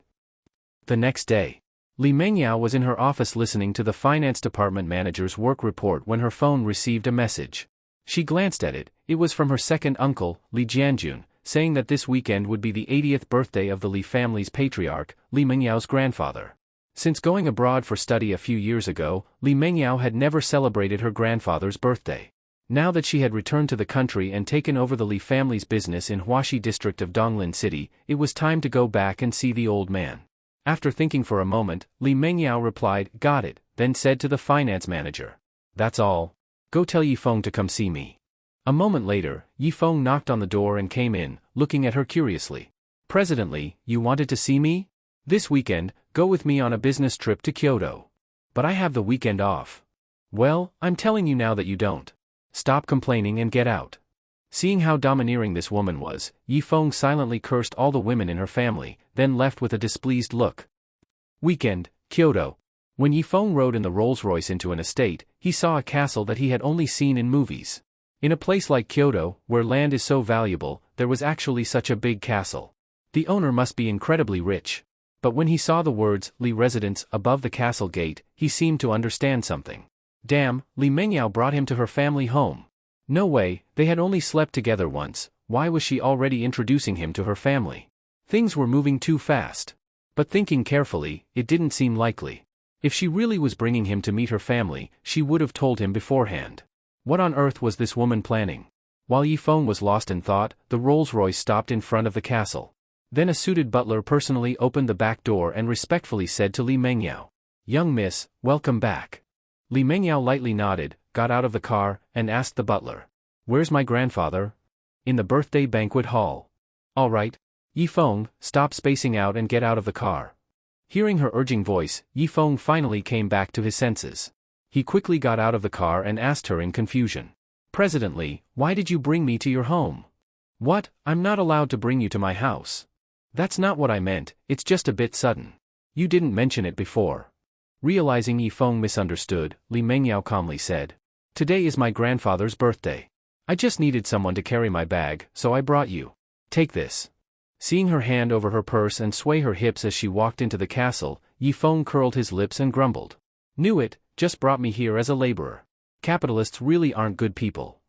The next day, Li Mengyao was in her office listening to the finance department manager's work report when her phone received a message. She glanced at it. It was from her second uncle, Li Jianjun, saying that this weekend would be the 80th birthday of the Li family's patriarch, Li Mengyao's grandfather. Since going abroad for study a few years ago, Li Mengyao had never celebrated her grandfather's birthday. Now that she had returned to the country and taken over the Li family's business in Huaxi district of Donglin City, it was time to go back and see the old man. After thinking for a moment, Li Mengyao replied, "Got it," then said to the finance manager, "That's all. Go tell Yifeng to come see me." A moment later, Yifeng knocked on the door and came in, looking at her curiously. "President Li, you wanted to see me? This weekend, go with me on a business trip to Kyoto." "But I have the weekend off." "Well, I'm telling you now that you don't. Stop complaining and get out." Seeing how domineering this woman was, Yifeng silently cursed all the women in her family, then left with a displeased look. Weekend, Kyoto. When Yifeng rode in the Rolls-Royce into an estate, he saw a castle that he had only seen in movies. In a place like Kyoto, where land is so valuable, there was actually such a big castle. The owner must be incredibly rich. But when he saw the words, "Li Residence," above the castle gate, he seemed to understand something. Damn, Li Mengyao brought him to her family home. No way, they had only slept together once, why was she already introducing him to her family? Things were moving too fast. But thinking carefully, it didn't seem likely. If she really was bringing him to meet her family, she would have told him beforehand. What on earth was this woman planning? While Yifeng was lost in thought, the Rolls-Royce stopped in front of the castle. Then a suited butler personally opened the back door and respectfully said to Li Mengyao, "Young miss, welcome back." Li Mengyao lightly nodded, got out of the car, and asked the butler, "Where's my grandfather?" "In the birthday banquet hall." "All right. Yifeng, stop spacing out and get out of the car." Hearing her urging voice, Yifeng finally came back to his senses. He quickly got out of the car and asked her in confusion, "President Li, why did you bring me to your home?" "What, I'm not allowed to bring you to my house." "That's not what I meant, it's just a bit sudden. You didn't mention it before." Realizing Yifeng misunderstood, Li Mengyao calmly said, "Today is my grandfather's birthday. I just needed someone to carry my bag, so I brought you. Take this." Seeing her hand over her purse and sway her hips as she walked into the castle, Yifeng curled his lips and grumbled, "Knew it, just brought me here as a laborer. Capitalists really aren't good people."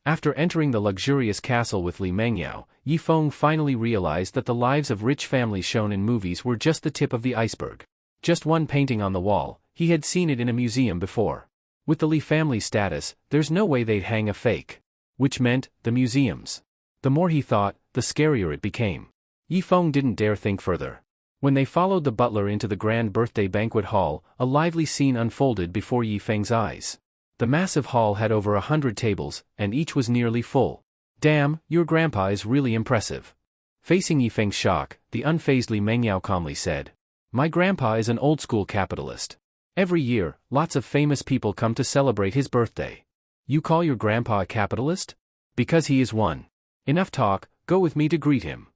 After entering the luxurious castle with Li Mengyao, Yifeng finally realized that the lives of rich families shown in movies were just the tip of the iceberg. Just one painting on the wall, he had seen it in a museum before. With the Li family status, there's no way they'd hang a fake. Which meant, the museums. The more he thought, the scarier it became. Yifeng didn't dare think further. When they followed the butler into the grand birthday banquet hall, a lively scene unfolded before Yifeng's eyes. The massive hall had over 100 tables, and each was nearly full. Damn, your grandpa is really impressive. Facing Yifeng's shock, the unfazed Li Mengyao calmly said, "My grandpa is an old-school capitalist. Every year, lots of famous people come to celebrate his birthday. You call your grandpa a capitalist? Because he is one. Enough talk, go with me to greet him."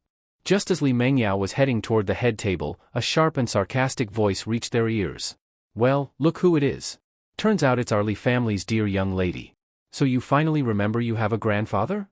Just as Li Mengyao was heading toward the head table, a sharp and sarcastic voice reached their ears. "Well, look who it is. Turns out it's our Li family's dear young lady. So you finally remember you have a grandfather?"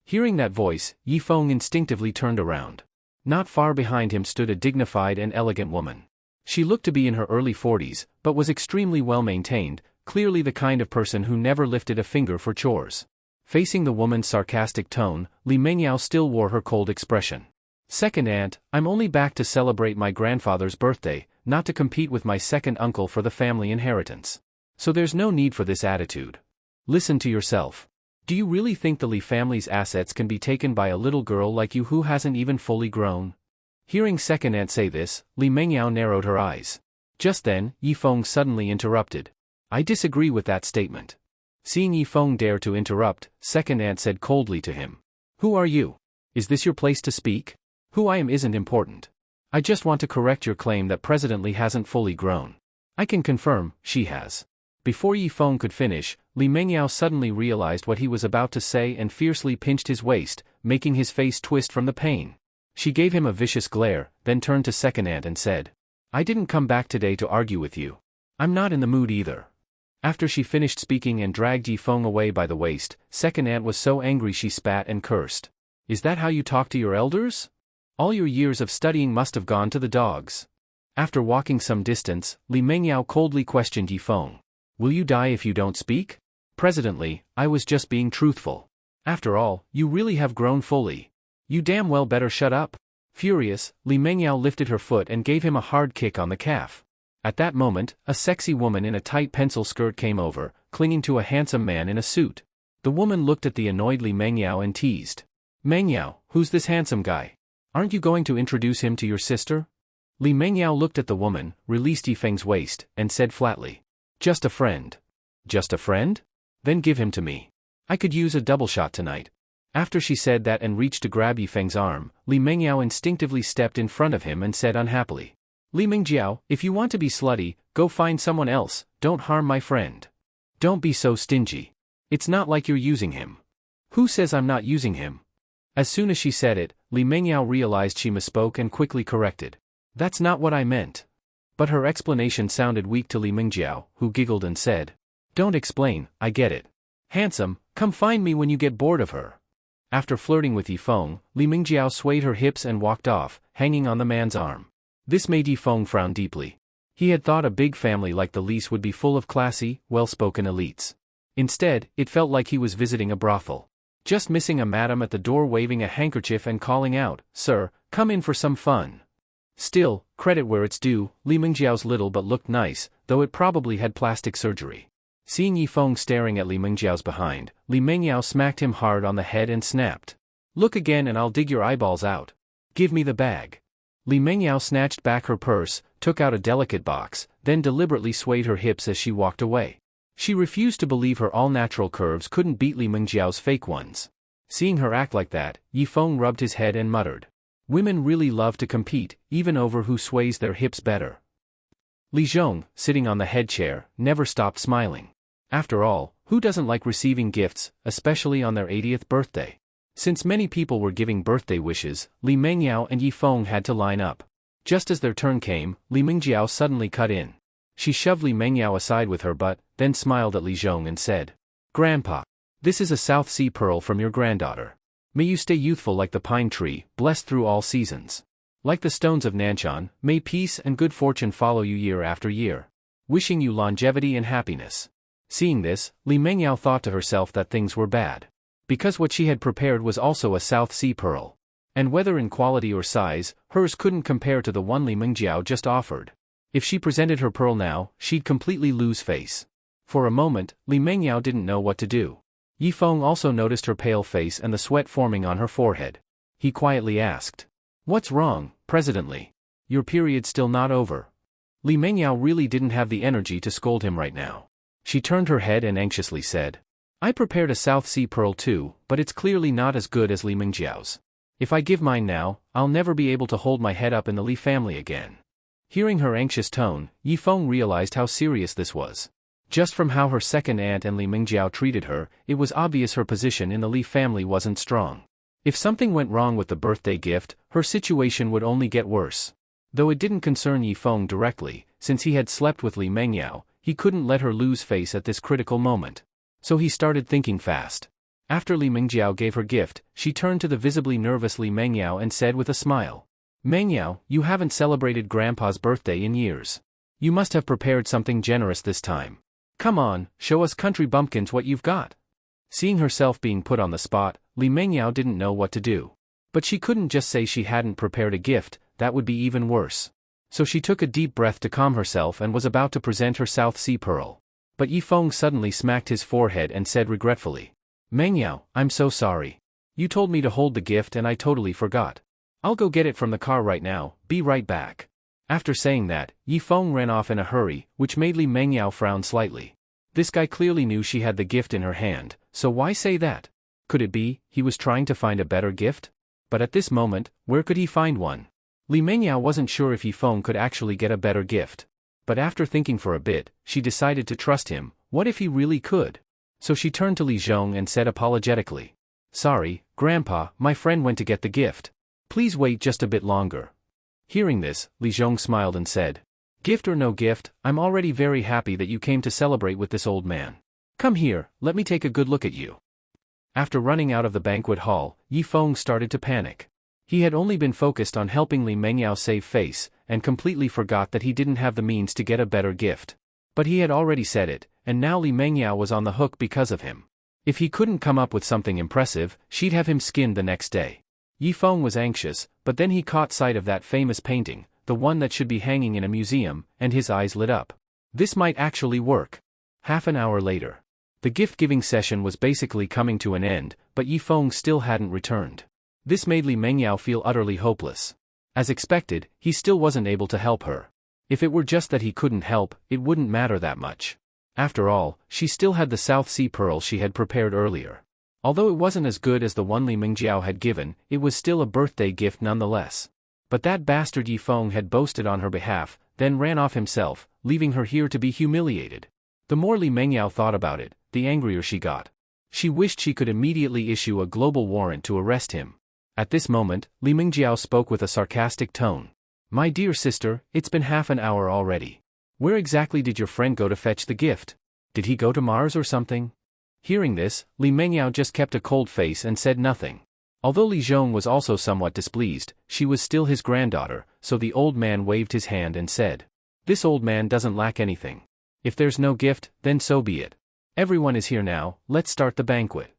Hearing that voice, Yifeng instinctively turned around. Not far behind him stood a dignified and elegant woman. She looked to be in her early 40s, but was extremely well maintained, clearly the kind of person who never lifted a finger for chores. Facing the woman's sarcastic tone, Li Mengyao still wore her cold expression. "Second aunt, I'm only back to celebrate my grandfather's birthday, not to compete with my second uncle for the family inheritance. So there's no need for this attitude. Listen to yourself. Do you really think the Li family's assets can be taken by a little girl like you who hasn't even fully grown?" Hearing second aunt say this, Li Mengyao narrowed her eyes. Just then, Yifeng suddenly interrupted. "I disagree with that statement." Seeing Yifeng dare to interrupt, second aunt said coldly to him, "Who are you? Is this your place to speak? Who I am isn't important. I just want to correct your claim that President Li hasn't fully grown. I can confirm, she has." Before Yifeng could finish, Li Mengyao suddenly realized what he was about to say and fiercely pinched his waist, making his face twist from the pain. She gave him a vicious glare, then turned to second aunt and said, "I didn't come back today to argue with you. I'm not in the mood either." After she finished speaking and dragged Yifeng away by the waist, second aunt was so angry she spat and cursed. "Is that how you talk to your elders? All your years of studying must have gone to the dogs." After walking some distance, Li Mengyao coldly questioned Yifeng. "Will you die if you don't speak?" "President, I was just being truthful. After all, you really have grown fully. You damn well better shut up." Furious, Li Mengyao lifted her foot and gave him a hard kick on the calf. At that moment, a sexy woman in a tight pencil skirt came over, clinging to a handsome man in a suit. The woman looked at the annoyed Li Mengyao and teased. "Mengyao, who's this handsome guy? Aren't you going to introduce him to your sister?" Li Mengyao looked at the woman, released Yifeng's waist, and said flatly, "Just a friend." "Just a friend? Then give him to me. I could use a double shot tonight." After she said that and reached to grab Yifeng's arm, Li Mengyao instinctively stepped in front of him and said unhappily, "Li Mengyao, if you want to be slutty, go find someone else, don't harm my friend. Don't be so stingy. It's not like you're using him." "Who says I'm not using him?" As soon as she said it, Li Mengyao realized she misspoke and quickly corrected. "That's not what I meant." But her explanation sounded weak to Li Mengyao, who giggled and said, "Don't explain, I get it. Handsome, come find me when you get bored of her." After flirting with Yifeng, Li Mengyao swayed her hips and walked off, hanging on the man's arm. This made Yifeng frown deeply. He had thought a big family like the Li's would be full of classy, well-spoken elites. Instead, it felt like he was visiting a brothel. Just missing a madam at the door waving a handkerchief and calling out, "Sir, come in for some fun." Still, credit where it's due, Li Mengjiao's little but looked nice, though it probably had plastic surgery. Seeing Yifeng staring at Li Mengjiao's behind, Li Mengyao smacked him hard on the head and snapped, "Look again and I'll dig your eyeballs out. Give me the bag." Li Mengyao snatched back her purse, took out a delicate box, then deliberately swayed her hips as she walked away. She refused to believe her all-natural curves couldn't beat Li Mengjiao's fake ones. Seeing her act like that, Yifeng rubbed his head and muttered, "Women really love to compete, even over who sways their hips better." Li Zhong, sitting on the head chair, never stopped smiling. After all, who doesn't like receiving gifts, especially on their 80th birthday? Since many people were giving birthday wishes, Li Mengyao and Yifeng had to line up. Just as their turn came, Li Mengjiao suddenly cut in. She shoved Li Mengyao aside with her butt, then smiled at Li Zhong and said, "Grandpa, this is a South Sea pearl from your granddaughter. May you stay youthful like the pine tree, blessed through all seasons. Like the stones of Nanshan, may peace and good fortune follow you year after year. Wishing you longevity and happiness." Seeing this, Li Mengyao thought to herself that things were bad. because what she had prepared was also a South Sea pearl. And whether in quality or size, hers couldn't compare to the one Li Mingjiao just offered. If she presented her pearl now, she'd completely lose face. For a moment, Li Mingjiao didn't know what to do. Yi Feng also noticed her pale face and the sweat forming on her forehead. He quietly asked, "What's wrong, President Li? Your period's still not over." Li Mingjiao really didn't have the energy to scold him right now. She turned her head and anxiously said, "I prepared a South Sea pearl too, but it's clearly not as good as Li Mingjiao's. If I give mine now, I'll never be able to hold my head up in the Li family again." Hearing her anxious tone, Yi Feng realized how serious this was. Just from how her second aunt and Li Mingjiao treated her, it was obvious her position in the Li family wasn't strong. If something went wrong with the birthday gift, her situation would only get worse. Though it didn't concern Yi Feng directly, since he had slept with Li Mingjiao, he couldn't let her lose face at this critical moment. So he started thinking fast. After Li Mingjiao gave her gift, she turned to the visibly nervous Li Mingjiao and said with a smile, "Mingjiao, you haven't celebrated Grandpa's birthday in years. You must have prepared something generous this time. Come on, show us country bumpkins what you've got." Seeing herself being put on the spot, Li Mingjiao didn't know what to do. But she couldn't just say she hadn't prepared a gift, that would be even worse. So she took a deep breath to calm herself and was about to present her South Sea pearl. But Yi Feng suddenly smacked his forehead and said regretfully, "Mingjiao, I'm so sorry. You told me to hold the gift and I totally forgot. I'll go get it from the car right now, be right back." After saying that, Yi Feng ran off in a hurry, which made Li Mingjiao frown slightly. This guy clearly knew she had the gift in her hand, so why say that? Could it be, he was trying to find a better gift? But at this moment, where could he find one? Li Mingjiao wasn't sure if Yi Feng could actually get a better gift. But after thinking for a bit, she decided to trust him. What if he really could? So she turned to Li Zhong and said apologetically, "Sorry, Grandpa, my friend went to get the gift. Please wait just a bit longer." Hearing this, Li Zhong smiled and said, "Gift or no gift, I'm already very happy that you came to celebrate with this old man. Come here, let me take a good look at you." After running out of the banquet hall, Yi Feng started to panic. He had only been focused on helping Li Mingjiao save face, and completely forgot that he didn't have the means to get a better gift. But he had already said it, and now Li Mingjiao was on the hook because of him. If he couldn't come up with something impressive, she'd have him skinned the next day. Yi Feng was anxious, but then he caught sight of that famous painting, the one that should be hanging in a museum, and his eyes lit up. This might actually work. Half an hour later. The gift-giving session was basically coming to an end, but Yi Feng still hadn't returned. This made Li Mingjiao feel utterly hopeless. As expected, he still wasn't able to help her. If it were just that he couldn't help, it wouldn't matter that much. After all, she still had the South Sea pearl she had prepared earlier. Although it wasn't as good as the one Li Mingjiao had given, it was still a birthday gift nonetheless. But that bastard Yi Feng had boasted on her behalf, then ran off himself, leaving her here to be humiliated. The more Li Mingjiao thought about it, the angrier she got. She wished she could immediately issue a global warrant to arrest him. At this moment, Li Mingjiao spoke with a sarcastic tone. "My dear sister, it's been half an hour already. Where exactly did your friend go to fetch the gift? Did he go to Mars or something?" Hearing this, Li Mingjiao just kept a cold face and said nothing. Although Li Zhong was also somewhat displeased, she was still his granddaughter, so the old man waved his hand and said, "This old man doesn't lack anything. If there's no gift, then so be it. Everyone is here now, let's start the banquet."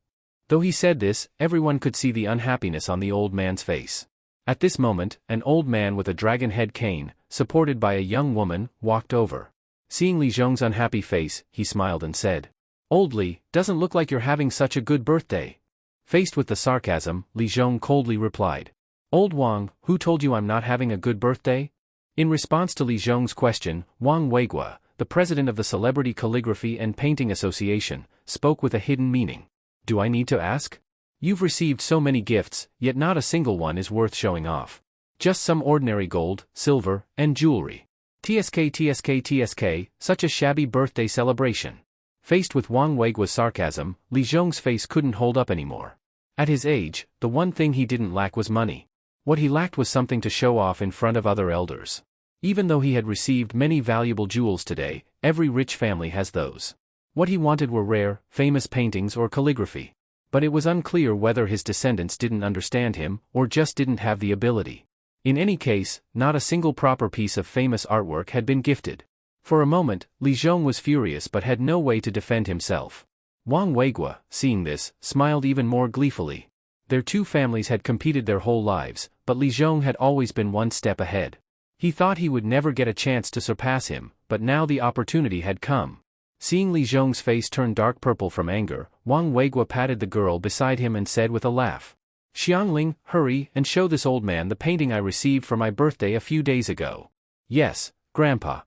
Though he said this, everyone could see the unhappiness on the old man's face. At this moment, an old man with a dragon head cane, supported by a young woman, walked over. Seeing Li Zhong's unhappy face, he smiled and said, "Old Li, doesn't look like you're having such a good birthday." Faced with the sarcasm, Li Zhong coldly replied, "Old Wang, who told you I'm not having a good birthday?" In response to Li Zhong's question, Wang Weigua, the president of the Celebrity Calligraphy and Painting Association, spoke with a hidden meaning. "Do I need to ask? You've received so many gifts, yet not a single one is worth showing off. Just some ordinary gold, silver, and jewelry. TSK, such a shabby birthday celebration." Faced with Wang Weigua's sarcasm, Li Zhong's face couldn't hold up anymore. At his age, the one thing he didn't lack was money. What he lacked was something to show off in front of other elders. Even though he had received many valuable jewels today, every rich family has those. What he wanted were rare, famous paintings or calligraphy. But it was unclear whether his descendants didn't understand him, or just didn't have the ability. In any case, not a single proper piece of famous artwork had been gifted. For a moment, Li Zhong was furious but had no way to defend himself. Wang Weiguo, seeing this, smiled even more gleefully. Their two families had competed their whole lives, but Li Zhong had always been one step ahead. He thought he would never get a chance to surpass him, but now the opportunity had come. Seeing Li Zhong's face turn dark purple from anger, Wang Weiguo patted the girl beside him and said with a laugh, "Xiangling, hurry and show this old man the painting I received for my birthday a few days ago." "Yes, Grandpa."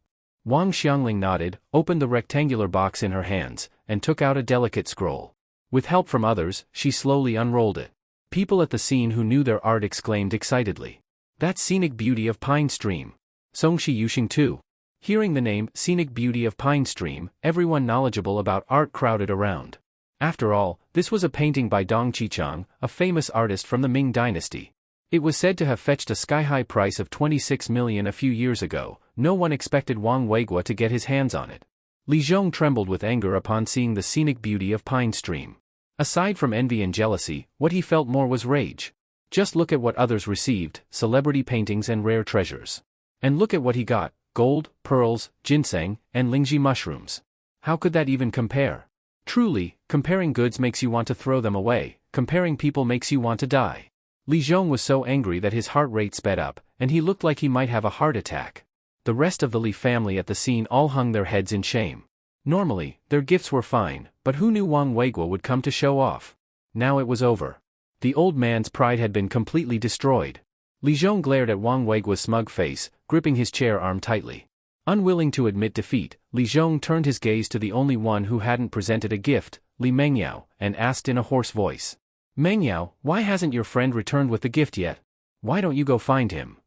Wang Xiangling nodded, opened the rectangular box in her hands, and took out a delicate scroll. With help from others, she slowly unrolled it. People at the scene who knew their art exclaimed excitedly, "That's Scenic Beauty of Pine Stream. Songshi Yuxing too." Hearing the name Scenic Beauty of Pine Stream, everyone knowledgeable about art crowded around. After all, this was a painting by Dong Qichang, a famous artist from the Ming dynasty. It was said to have fetched a sky-high price of 26 million a few years ago. No one expected Wang Weiguo to get his hands on it. Li Zhong trembled with anger upon seeing the scenic beauty of Pine Stream. Aside from envy and jealousy, what he felt more was rage. Just look at what others received, celebrity paintings and rare treasures. And look at what he got, gold, pearls, ginseng, and lingji mushrooms. How could that even compare? Truly, comparing goods makes you want to throw them away, comparing people makes you want to die. Li Zhong was so angry that his heart rate sped up, and he looked like he might have a heart attack. The rest of the Li family at the scene all hung their heads in shame. Normally, their gifts were fine, but who knew Wang Weiguo would come to show off? Now it was over. The old man's pride had been completely destroyed. Li Zhong glared at Wang Weiguo's smug face, gripping his chair arm tightly. Unwilling to admit defeat, Li Zhong turned his gaze to the only one who hadn't presented a gift, Li Mengyao, and asked in a hoarse voice, "Mengyao, why hasn't your friend returned with the gift yet? Why don't you go find him?"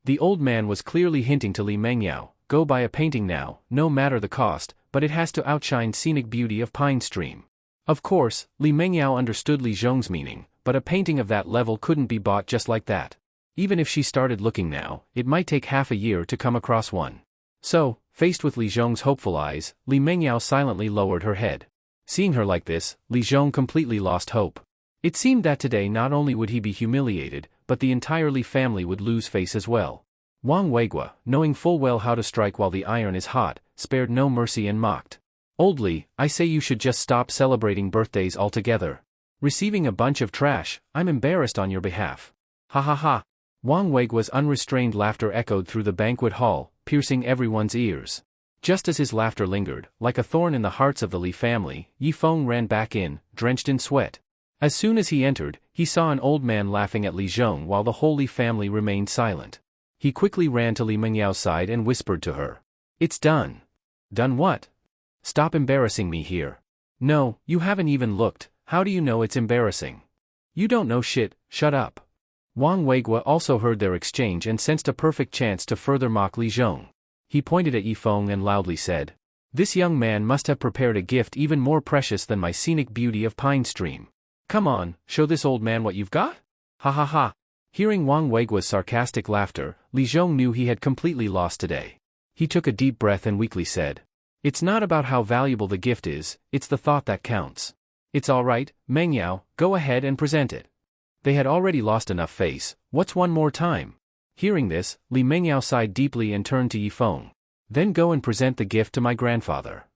The old man was clearly hinting to Li Mengyao, "Go buy a painting now, no matter the cost, but it has to outshine Scenic Beauty of Pine Stream." Of course, Li Mengyao understood Li Zhong's meaning, but a painting of that level couldn't be bought just like that. Even if she started looking now, it might take half a year to come across one. So, faced with Li Zhong's hopeful eyes, Li Mengyao silently lowered her head. Seeing her like this, Li Zhong completely lost hope. It seemed that today not only would he be humiliated, but the entire Li family would lose face as well. Wang Weiguo, knowing full well how to strike while the iron is hot, spared no mercy and mocked. "Old Li, I say you should just stop celebrating birthdays altogether. Receiving a bunch of trash, I'm embarrassed on your behalf. Ha ha ha." Wang Weiguo's unrestrained laughter echoed through the banquet hall, piercing everyone's ears. Just as his laughter lingered, like a thorn in the hearts of the Li family, Yifeng ran back in, drenched in sweat. As soon as he entered, he saw an old man laughing at Li Zhong while the whole Li family remained silent. He quickly ran to Li Mengyao's side and whispered to her, "It's done." "Done what? Stop embarrassing me here." "No, you haven't even looked, how do you know it's embarrassing?" "You don't know shit, shut up." Wang Weiguo also heard their exchange and sensed a perfect chance to further mock Li Zhong. He pointed at Yifeng and loudly said, "This young man must have prepared a gift even more precious than my Scenic Beauty of Pine Stream. Come on, show this old man what you've got? Ha ha ha." Hearing Wang Weiguo's sarcastic laughter, Li Zhong knew he had completely lost today. He took a deep breath and weakly said, "It's not about how valuable the gift is, it's the thought that counts. It's all right, Mengyao, go ahead and present it." They had already lost enough face, what's one more time? Hearing this, Li Mengyao sighed deeply and turned to Yifeng. "Then go and present the gift to my grandfather."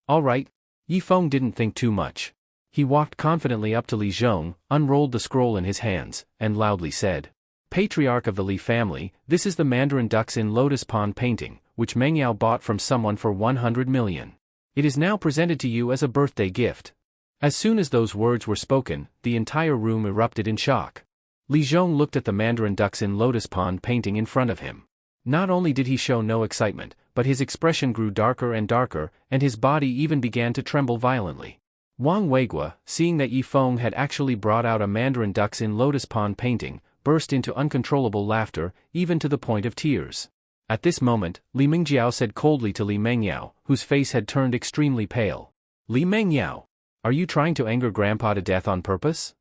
"All right." Yifeng didn't think too much. He walked confidently up to Li Zhong, unrolled the scroll in his hands, and loudly said, "Patriarch of the Li family, this is the Mandarin ducks in lotus pond painting, which Mengyao bought from someone for 100 million. It is now presented to you as a birthday gift." As soon as those words were spoken, the entire room erupted in shock. Li Zhong looked at the Mandarin ducks in lotus pond painting in front of him. Not only did he show no excitement, but his expression grew darker and darker, and his body even began to tremble violently. Wang Weiguo, seeing that Yifeng had actually brought out a Mandarin ducks in lotus pond painting, burst into uncontrollable laughter, even to the point of tears. At this moment, Li Mengjiao said coldly to Li Mengyao, whose face had turned extremely pale, "Li Mengyao, are you trying to anger Grandpa to death on purpose?"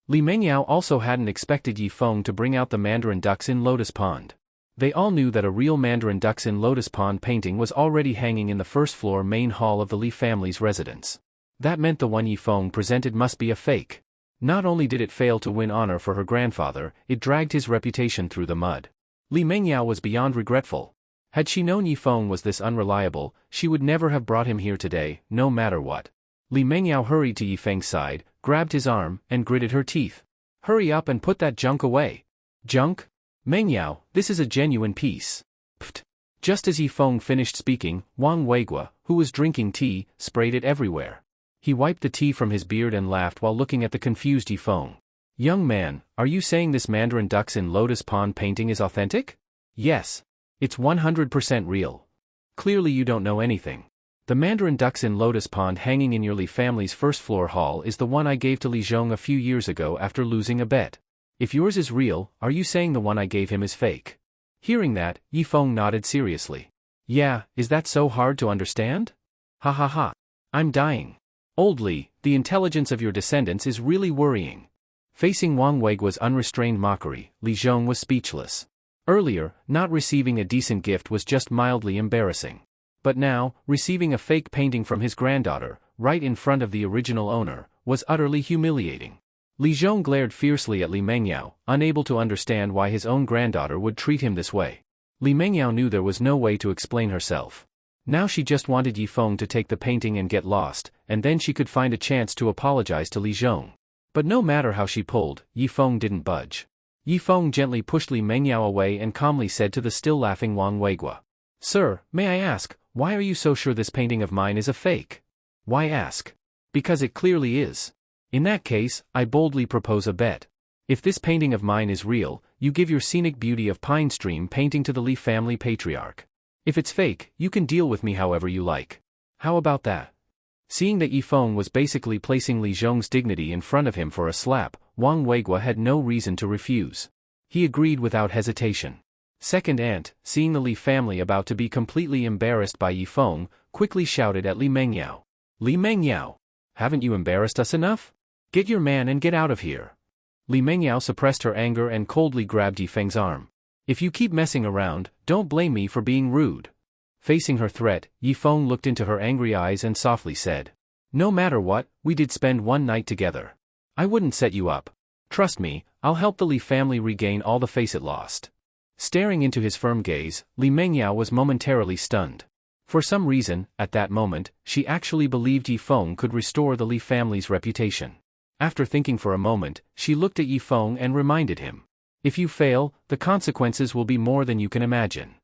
Li Mengyao also hadn't expected Yifeng to bring out the Mandarin ducks in lotus pond. They all knew that a real Mandarin ducks in lotus pond painting was already hanging in the first-floor main hall of the Li family's residence. That meant the one Yifeng presented must be a fake. Not only did it fail to win honor for her grandfather, it dragged his reputation through the mud. Li Mengyao was beyond regretful. Had she known Yifeng was this unreliable, she would never have brought him here today, no matter what. Li Mengyao hurried to Yifeng's side, grabbed his arm, and gritted her teeth. Hurry up and put that junk away. Junk? Mengyao, this is a genuine piece. Pfft. Just as Yifeng finished speaking, Wang Weigua, who was drinking tea, sprayed it everywhere. He wiped the tea from his beard and laughed while looking at the confused Yifeng. Young man, are you saying this Mandarin ducks in lotus pond painting is authentic? Yes. It's 100% real. Clearly you don't know anything. The Mandarin ducks in lotus pond hanging in your Li family's first floor hall is the one I gave to Li Zhong a few years ago after losing a bet. If yours is real, are you saying the one I gave him is fake? Hearing that, Yifeng nodded seriously. Yeah, is that so hard to understand? Ha ha ha. I'm dying. Old Li, the intelligence of your descendants is really worrying. Facing Wang Weigua's unrestrained mockery, Li Zhong was speechless. Earlier, not receiving a decent gift was just mildly embarrassing. But now, receiving a fake painting from his granddaughter, right in front of the original owner, was utterly humiliating. Li Zhong glared fiercely at Li Mengyao, unable to understand why his own granddaughter would treat him this way. Li Mengyao knew there was no way to explain herself. Now she just wanted Yifeng to take the painting and get lost, and then she could find a chance to apologize to Li Zhong. But no matter how she pulled, Yifeng didn't budge. Yifeng gently pushed Li Mengyao away and calmly said to the still laughing Wang Weigua. Sir, may I ask, why are you so sure this painting of mine is a fake? Why ask? Because it clearly is. In that case, I boldly propose a bet. If this painting of mine is real, you give your scenic beauty of Pine Stream painting to the Li family patriarch. If it's fake, you can deal with me however you like. How about that? Seeing that Yifeng was basically placing Li Zhong's dignity in front of him for a slap, Wang Weigua had no reason to refuse. He agreed without hesitation. Second aunt, seeing the Li family about to be completely embarrassed by Yifeng, quickly shouted at Li Mengyao. Li Mengyao! Haven't you embarrassed us enough? Get your man and get out of here. Li Mengyao suppressed her anger and coldly grabbed Yifeng's arm. If you keep messing around, don't blame me for being rude. Facing her threat, Yifeng looked into her angry eyes and softly said. No matter what, we did spend one night together. I wouldn't set you up. Trust me, I'll help the Li family regain all the face it lost. Staring into his firm gaze, Li Mengyao was momentarily stunned. For some reason, at that moment, she actually believed Yifeng could restore the Li family's reputation. After thinking for a moment, she looked at Yifeng and reminded him. If you fail, the consequences will be more than you can imagine.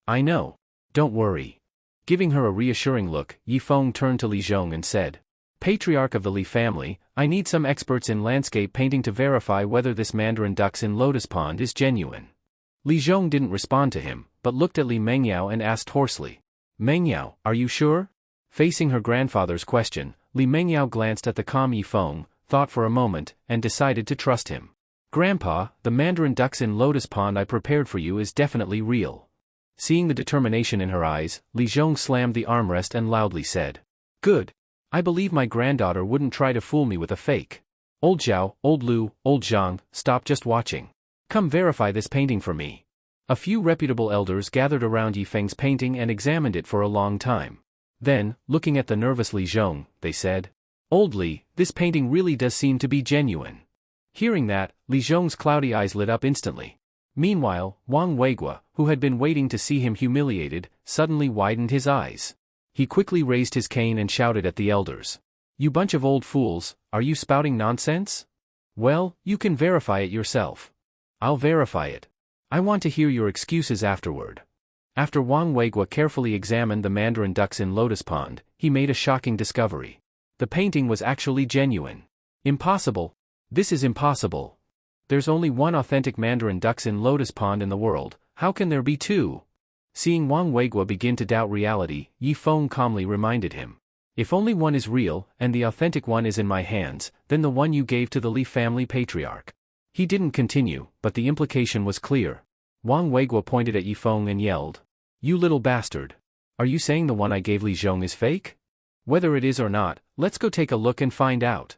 I know. Don't worry. Giving her a reassuring look, Yifeng turned to Li Zhong and said. Patriarch of the Li family, I need some experts in landscape painting to verify whether this Mandarin ducks in lotus pond is genuine. Li Zhong didn't respond to him, but looked at Li Mengyao and asked hoarsely. Mengyao, are you sure? Facing her grandfather's question, Li Mengyao glanced at the calm Yifeng, thought for a moment, and decided to trust him. Grandpa, the Mandarin ducks in lotus pond I prepared for you is definitely real. Seeing the determination in her eyes, Li Zhong slammed the armrest and loudly said. Good. I believe my granddaughter wouldn't try to fool me with a fake. Old Zhao, Old Lu, Old Zhang, stop just watching. Come verify this painting for me. A few reputable elders gathered around Yifeng's painting and examined it for a long time. Then, looking at the nervous Li Zhong, they said. Old Li, this painting really does seem to be genuine. Hearing that, Li Zhong's cloudy eyes lit up instantly. Meanwhile, Wang Weigua, who had been waiting to see him humiliated, suddenly widened his eyes. He quickly raised his cane and shouted at the elders. You bunch of old fools, are you spouting nonsense? Well, you can verify it yourself. I'll verify it. I want to hear your excuses afterward. After Wang Weigua carefully examined the Mandarin ducks in lotus pond, he made a shocking discovery. The painting was actually genuine. Impossible. This is impossible. There's only one authentic Mandarin ducks in lotus pond in the world, how can there be two? Seeing Wang Weigua begin to doubt reality, Yifeng calmly reminded him. If only one is real, and the authentic one is in my hands, then the one you gave to the Li family patriarch. He didn't continue, but the implication was clear. Wang Weigua pointed at Yifeng and yelled. You little bastard. Are you saying the one I gave Li Zhong is fake? Whether it is or not, let's go take a look and find out.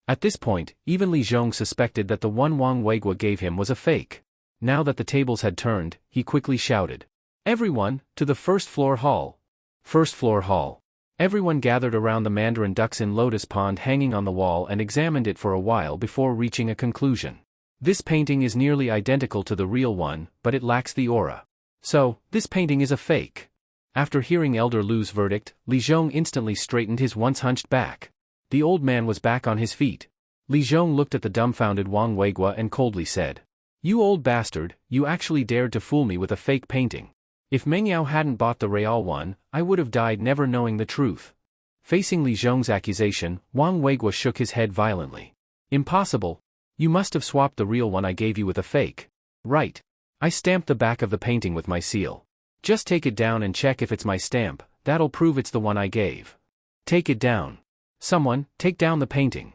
At this point, even Li Zhong suspected that the one Wang Weigua gave him was a fake. Now that the tables had turned, he quickly shouted. Everyone, to the first floor hall. First floor hall. Everyone gathered around the Mandarin ducks in lotus pond hanging on the wall and examined it for a while before reaching a conclusion. This painting is nearly identical to the real one, but it lacks the aura. So, this painting is a fake. After hearing Elder Lu's verdict, Li Zhong instantly straightened his once hunched back. The old man was back on his feet. Li Zhong looked at the dumbfounded Wang Weigua and coldly said, "You old bastard, you actually dared to fool me with a fake painting. If Meng Yao hadn't bought the real one, I would have died never knowing the truth." Facing Li Zhong's accusation, Wang Weigua shook his head violently. "Impossible. You must have swapped the real one I gave you with a fake. Right. I stamped the back of the painting with my seal. Just take it down and check if it's my stamp, that'll prove it's the one I gave. Take it down. Someone, take down the painting."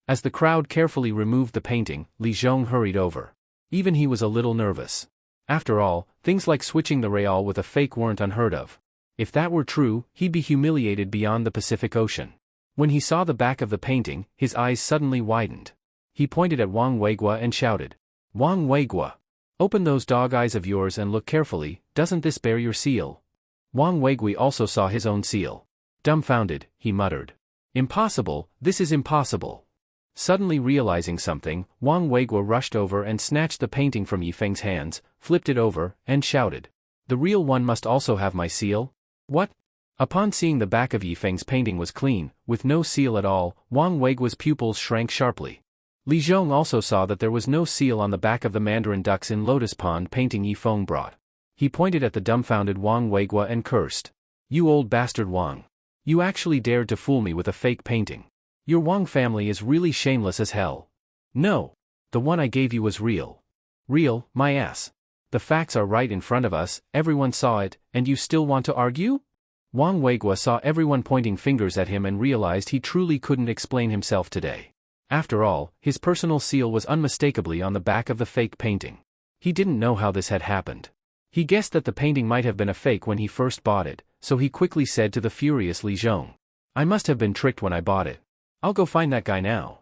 As the crowd carefully removed the painting, Li Zhong hurried over. Even he was a little nervous. After all, things like switching the real with a fake weren't unheard of. If that were true, he'd be humiliated beyond the Pacific Ocean. When he saw the back of the painting, his eyes suddenly widened. He pointed at Wang Weigua and shouted, "Wang Weigua! Open those dog eyes of yours and look carefully, doesn't this bear your seal?" Wang Weigui also saw his own seal. Dumbfounded, he muttered, "Impossible, this is impossible." Suddenly realizing something, Wang Weigua rushed over and snatched the painting from Yifeng's hands, flipped it over, and shouted, "The real one must also have my seal?" "What?" Upon seeing the back of Yifeng's painting was clean, with no seal at all, Wang Weigua's pupils shrank sharply. Li Zhong also saw that there was no seal on the back of the mandarin ducks in Lotus Pond painting Yifeng brought. He pointed at the dumbfounded Wang Weigua and cursed, "You old bastard Wang! You actually dared to fool me with a fake painting. Your Wang family is really shameless as hell." "No. The one I gave you was real." "Real, my ass. The facts are right in front of us, everyone saw it, and you still want to argue?" Wang Weigua saw everyone pointing fingers at him and realized he truly couldn't explain himself today. After all, his personal seal was unmistakably on the back of the fake painting. He didn't know how this had happened. He guessed that the painting might have been a fake when he first bought it, so he quickly said to the furious Li Zhong, "I must have been tricked when I bought it. I'll go find that guy now."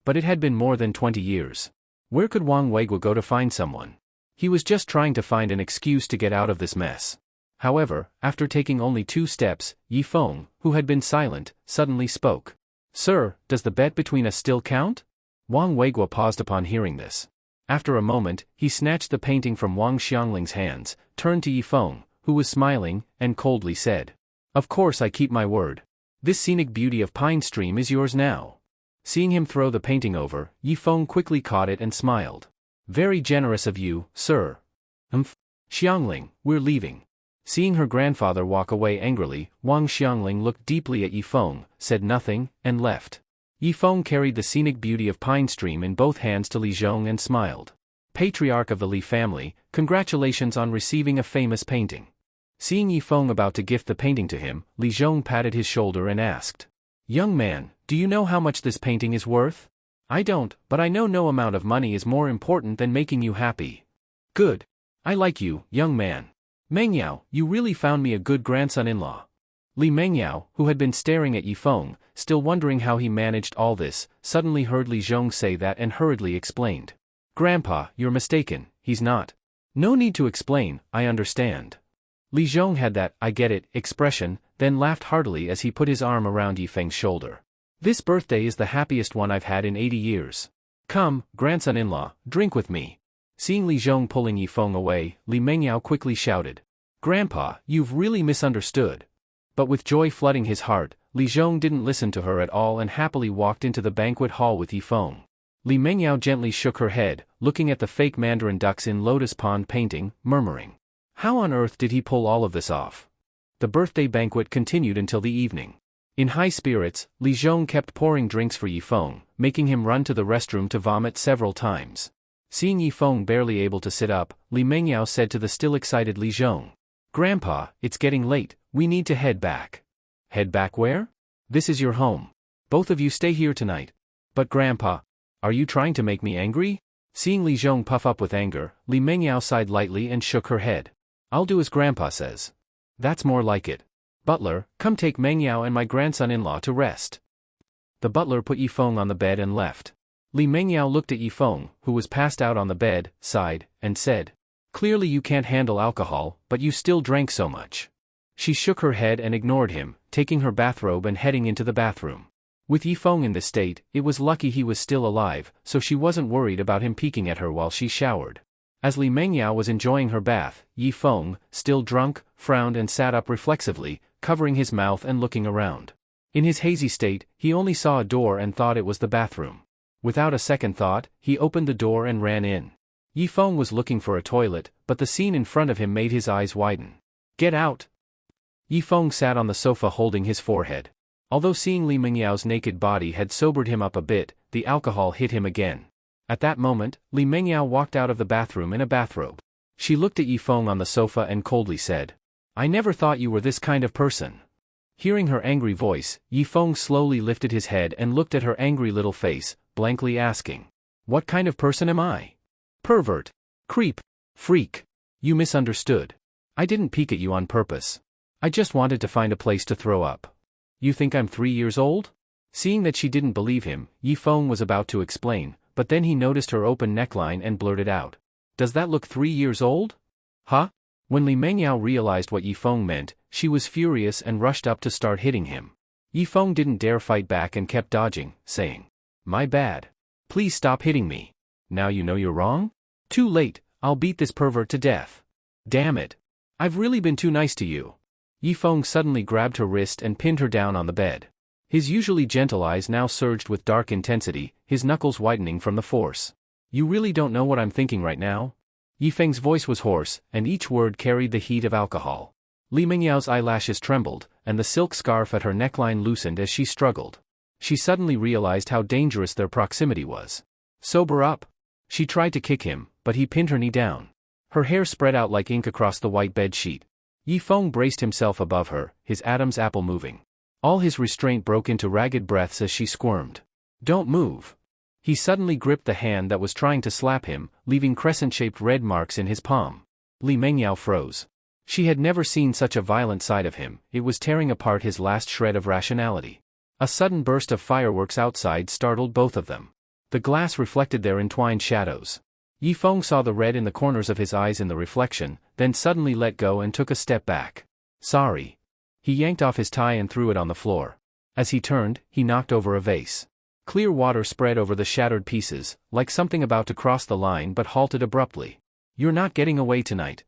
But it had been more than 20 years. Where could Wang Weigua go to find someone? He was just trying to find an excuse to get out of this mess. However, after taking only 2 steps, Yifeng, who had been silent, suddenly spoke. "Sir, does the bet between us still count?" Wang Weigua paused upon hearing this. After a moment, he snatched the painting from Wang Xiangling's hands, turned to Yifeng, who was smiling, and coldly said, "Of course I keep my word. This scenic beauty of Pine Stream is yours now." Seeing him throw the painting over, Yifeng quickly caught it and smiled. "Very generous of you, sir." Xiangling, we're leaving." Seeing her grandfather walk away angrily, Wang Xiangling looked deeply at Yifeng, said nothing, and left. Yifeng carried the scenic beauty of Pine Stream in both hands to Li Zhong and smiled. "Patriarch of the Li family, congratulations on receiving a famous painting." Seeing Yifeng about to gift the painting to him, Li Zhong patted his shoulder and asked, "Young man, do you know how much this painting is worth?" "I don't, but I know no amount of money is more important than making you happy." "Good. I like you, young man. Mengyao, you really found me a good grandson-in-law." Li Mengyao, who had been staring at Yifeng, still wondering how he managed all this, suddenly heard Li Zhong say that and hurriedly explained. "Grandpa, you're mistaken, he's not." "No need to explain, I understand." Li Zhong had that "I get it" expression, then laughed heartily as he put his arm around Yifeng's shoulder. "This birthday is the happiest one I've had in 80 years. Come, grandson-in-law, drink with me." Seeing Li Zhong pulling Yifeng away, Li Mengyao quickly shouted, "Grandpa, you've really misunderstood." But with joy flooding his heart, Li Zhong didn't listen to her at all and happily walked into the banquet hall with Yifeng. Li Mengyao gently shook her head, looking at the fake mandarin ducks in Lotus Pond painting, murmuring, "How on earth did he pull all of this off?" The birthday banquet continued until the evening. In high spirits, Li Zhong kept pouring drinks for Yifeng, making him run to the restroom to vomit several times. Seeing Yifeng barely able to sit up, Li Mengyao said to the still excited Li Zhong, "Grandpa, it's getting late, we need to head back." "Head back where?" "This is your home. Both of you stay here tonight." "But Grandpa, are you trying to make me angry?" Seeing Li Zhong puff up with anger, Li Mengyao sighed lightly and shook her head. "I'll do as Grandpa says." "That's more like it. Butler, come take Mengyao and my grandson-in-law to rest." The butler put Yifeng on the bed and left. Li Mengyao looked at Yifeng, who was passed out on the bed, sighed, and said, "Clearly you can't handle alcohol, but you still drank so much." She shook her head and ignored him, taking her bathrobe and heading into the bathroom. With Yifeng in this state, it was lucky he was still alive, so she wasn't worried about him peeking at her while she showered. As Li Mengyao was enjoying her bath, Yifeng, still drunk, frowned and sat up reflexively, covering his mouth and looking around. In his hazy state, he only saw a door and thought it was the bathroom. Without a second thought, he opened the door and ran in. Yifeng was looking for a toilet, but the scene in front of him made his eyes widen. "Get out!" Yifeng sat on the sofa holding his forehead. Although seeing Li Mengyao's naked body had sobered him up a bit, the alcohol hit him again. At that moment, Li Mengyao walked out of the bathroom in a bathrobe. She looked at Yifeng on the sofa and coldly said, "I never thought you were this kind of person." Hearing her angry voice, Yifeng slowly lifted his head and looked at her angry little face, blankly asking, "What kind of person am I? Pervert? Creep? Freak? You misunderstood. I didn't peek at you on purpose. I just wanted to find a place to throw up. You think I'm 3 years old?" Seeing that she didn't believe him, Yifeng was about to explain, but then he noticed her open neckline and blurted out, "Does that look 3 years old?" "Huh?" When Li Mengyao realized what Yifeng meant, she was furious and rushed up to start hitting him. Yifeng didn't dare fight back and kept dodging, saying, "My bad. Please stop hitting me. Now you know you're wrong? Too late, I'll beat this pervert to death. Damn it. I've really been too nice to you." Yifeng suddenly grabbed her wrist and pinned her down on the bed. His usually gentle eyes now surged with dark intensity, his knuckles widening from the force. "You really don't know what I'm thinking right now?" Yifeng's voice was hoarse, and each word carried the heat of alcohol. Li Mengyao's eyelashes trembled, and the silk scarf at her neckline loosened as she struggled. She suddenly realized how dangerous their proximity was. "Sober up." She tried to kick him, but he pinned her knee down. Her hair spread out like ink across the white bed sheet. Yifeng braced himself above her, his Adam's apple moving. All his restraint broke into ragged breaths as she squirmed. "Don't move." He suddenly gripped the hand that was trying to slap him, leaving crescent-shaped red marks in his palm. Li Mengyao froze. She had never seen such a violent side of him, it was tearing apart his last shred of rationality. A sudden burst of fireworks outside startled both of them. The glass reflected their entwined shadows. Yifeng saw the red in the corners of his eyes in the reflection, then suddenly let go and took a step back. "Sorry." He yanked off his tie and threw it on the floor. As he turned, he knocked over a vase. Clear water spread over the shattered pieces, like something about to cross the line but halted abruptly. "You're not getting away tonight.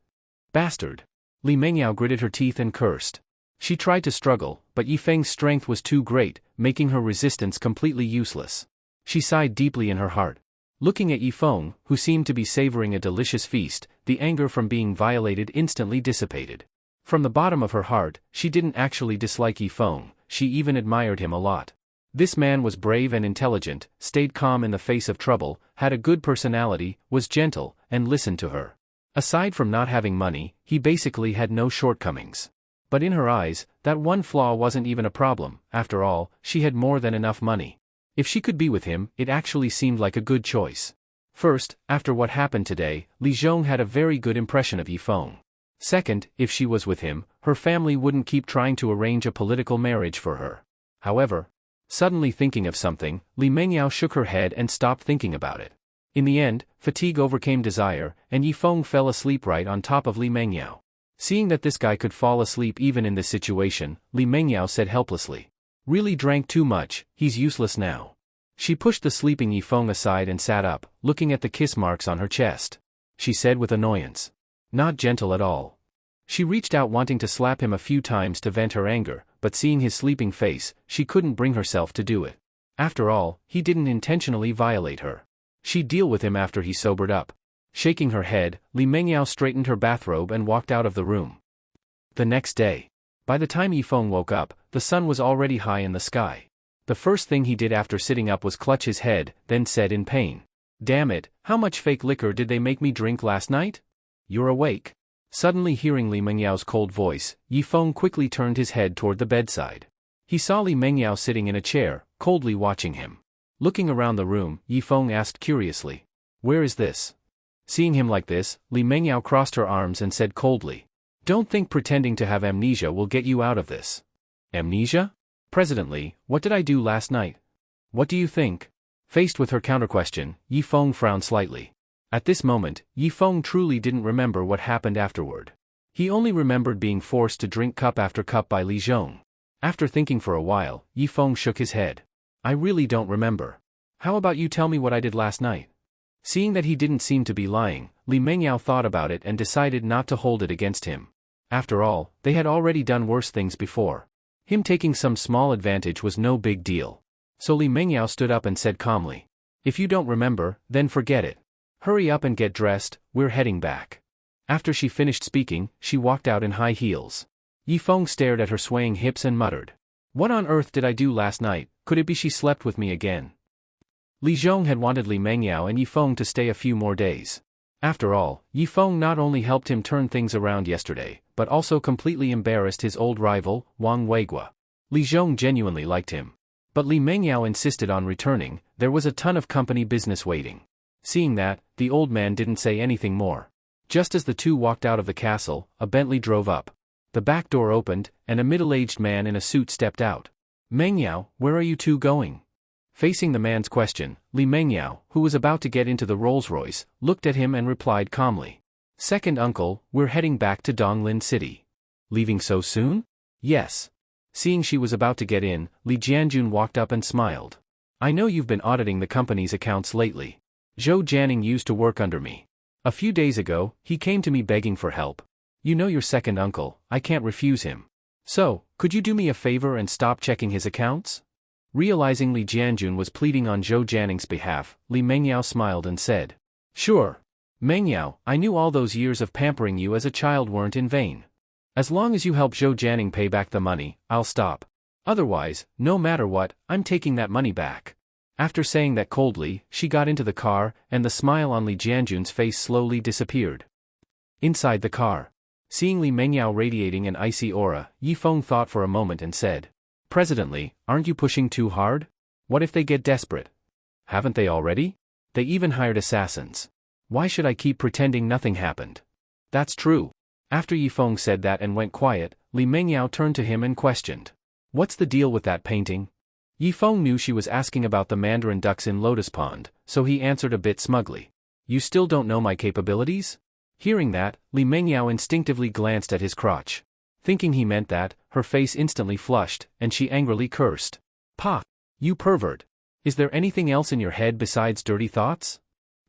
Bastard." Li Mengyao gritted her teeth and cursed. She tried to struggle, but Yifeng's strength was too great, making her resistance completely useless. She sighed deeply in her heart. Looking at Yifeng, who seemed to be savoring a delicious feast, the anger from being violated instantly dissipated. From the bottom of her heart, she didn't actually dislike Yifeng, she even admired him a lot. This man was brave and intelligent, stayed calm in the face of trouble, had a good personality, was gentle, and listened to her. Aside from not having money, he basically had no shortcomings. But in her eyes, that one flaw wasn't even a problem. After all, she had more than enough money. If she could be with him, it actually seemed like a good choice. First, after what happened today, Li Zhong had a very good impression of Yifeng. Second, if she was with him, her family wouldn't keep trying to arrange a political marriage for her. However, suddenly thinking of something, Li Mengyao shook her head and stopped thinking about it. In the end, fatigue overcame desire, and Yifeng fell asleep right on top of Li Mengyao. Seeing that this guy could fall asleep even in this situation, Li Mengyao said helplessly, "Really drank too much, he's useless now." She pushed the sleeping Yifeng aside and sat up, looking at the kiss marks on her chest. She said with annoyance, "Not gentle at all." She reached out wanting to slap him a few times to vent her anger, but seeing his sleeping face, she couldn't bring herself to do it. After all, he didn't intentionally violate her. She'd deal with him after he sobered up. Shaking her head, Li Mengyao straightened her bathrobe and walked out of the room. The next day. By the time Yifeng woke up, the sun was already high in the sky. The first thing he did after sitting up was clutch his head, then said in pain, "Damn it, how much fake liquor did they make me drink last night? You're awake?" Suddenly hearing Li Mengyao's cold voice, Yifeng quickly turned his head toward the bedside. He saw Li Mengyao sitting in a chair, coldly watching him. Looking around the room, Yifeng asked curiously, "Where is this?" Seeing him like this, Li Mengyao crossed her arms and said coldly, "Don't think pretending to have amnesia will get you out of this." "Amnesia? President Li, what did I do last night? What do you think?" Faced with her counterquestion, Yifeng frowned slightly. At this moment, Yifeng truly didn't remember what happened afterward. He only remembered being forced to drink cup after cup by Li Zhong. After thinking for a while, Yifeng shook his head. "I really don't remember. How about you tell me what I did last night?" Seeing that he didn't seem to be lying, Li Mengyao thought about it and decided not to hold it against him. After all, they had already done worse things before. Him taking some small advantage was no big deal. So Li Mengyao stood up and said calmly, "If you don't remember, then forget it. Hurry up and get dressed, we're heading back." After she finished speaking, she walked out in high heels. Yifeng stared at her swaying hips and muttered, "What on earth did I do last night? Could it be she slept with me again?" Li Zhong had wanted Li Mengyao and Yifeng to stay a few more days. After all, Yifeng not only helped him turn things around yesterday, but also completely embarrassed his old rival, Wang Weigua. Li Zhong genuinely liked him. But Li Mengyao insisted on returning. There was a ton of company business waiting. Seeing that, the old man didn't say anything more. Just as the two walked out of the castle, a Bentley drove up. The back door opened, and a middle-aged man in a suit stepped out. "Mengyao, where are you two going?" Facing the man's question, Li Mengyao, who was about to get into the Rolls-Royce, looked at him and replied calmly, "Second uncle, we're heading back to Donglin City." "Leaving so soon?" "Yes." Seeing she was about to get in, Li Jianjun walked up and smiled. "I know you've been auditing the company's accounts lately. Zhou Jianing used to work under me. A few days ago, he came to me begging for help. You know your second uncle, I can't refuse him. So, could you do me a favor and stop checking his accounts?" Realizing Li Jianjun was pleading on Zhou Jianing's behalf, Li Mengyao smiled and said, "Sure. Mengyao, I knew all those years of pampering you as a child weren't in vain. As long as you help Zhou Jianing pay back the money, I'll stop. Otherwise, no matter what, I'm taking that money back." After saying that coldly, she got into the car, and the smile on Li Jianjun's face slowly disappeared. Inside the car, seeing Li Mengyao radiating an icy aura, Yifeng thought for a moment and said, "Presidently, aren't you pushing too hard? What if they get desperate? Haven't they already? They even hired assassins. Why should I keep pretending nothing happened?" "That's true." After Yifeng said that and went quiet, Li Mengyao turned to him and questioned, "What's the deal with that painting?" Yifeng knew she was asking about the mandarin ducks in Lotus Pond, so he answered a bit smugly, "You still don't know my capabilities?" Hearing that, Li Mengyao instinctively glanced at his crotch. Thinking he meant that, her face instantly flushed, and she angrily cursed. "Pa! You pervert! Is there anything else in your head besides dirty thoughts?"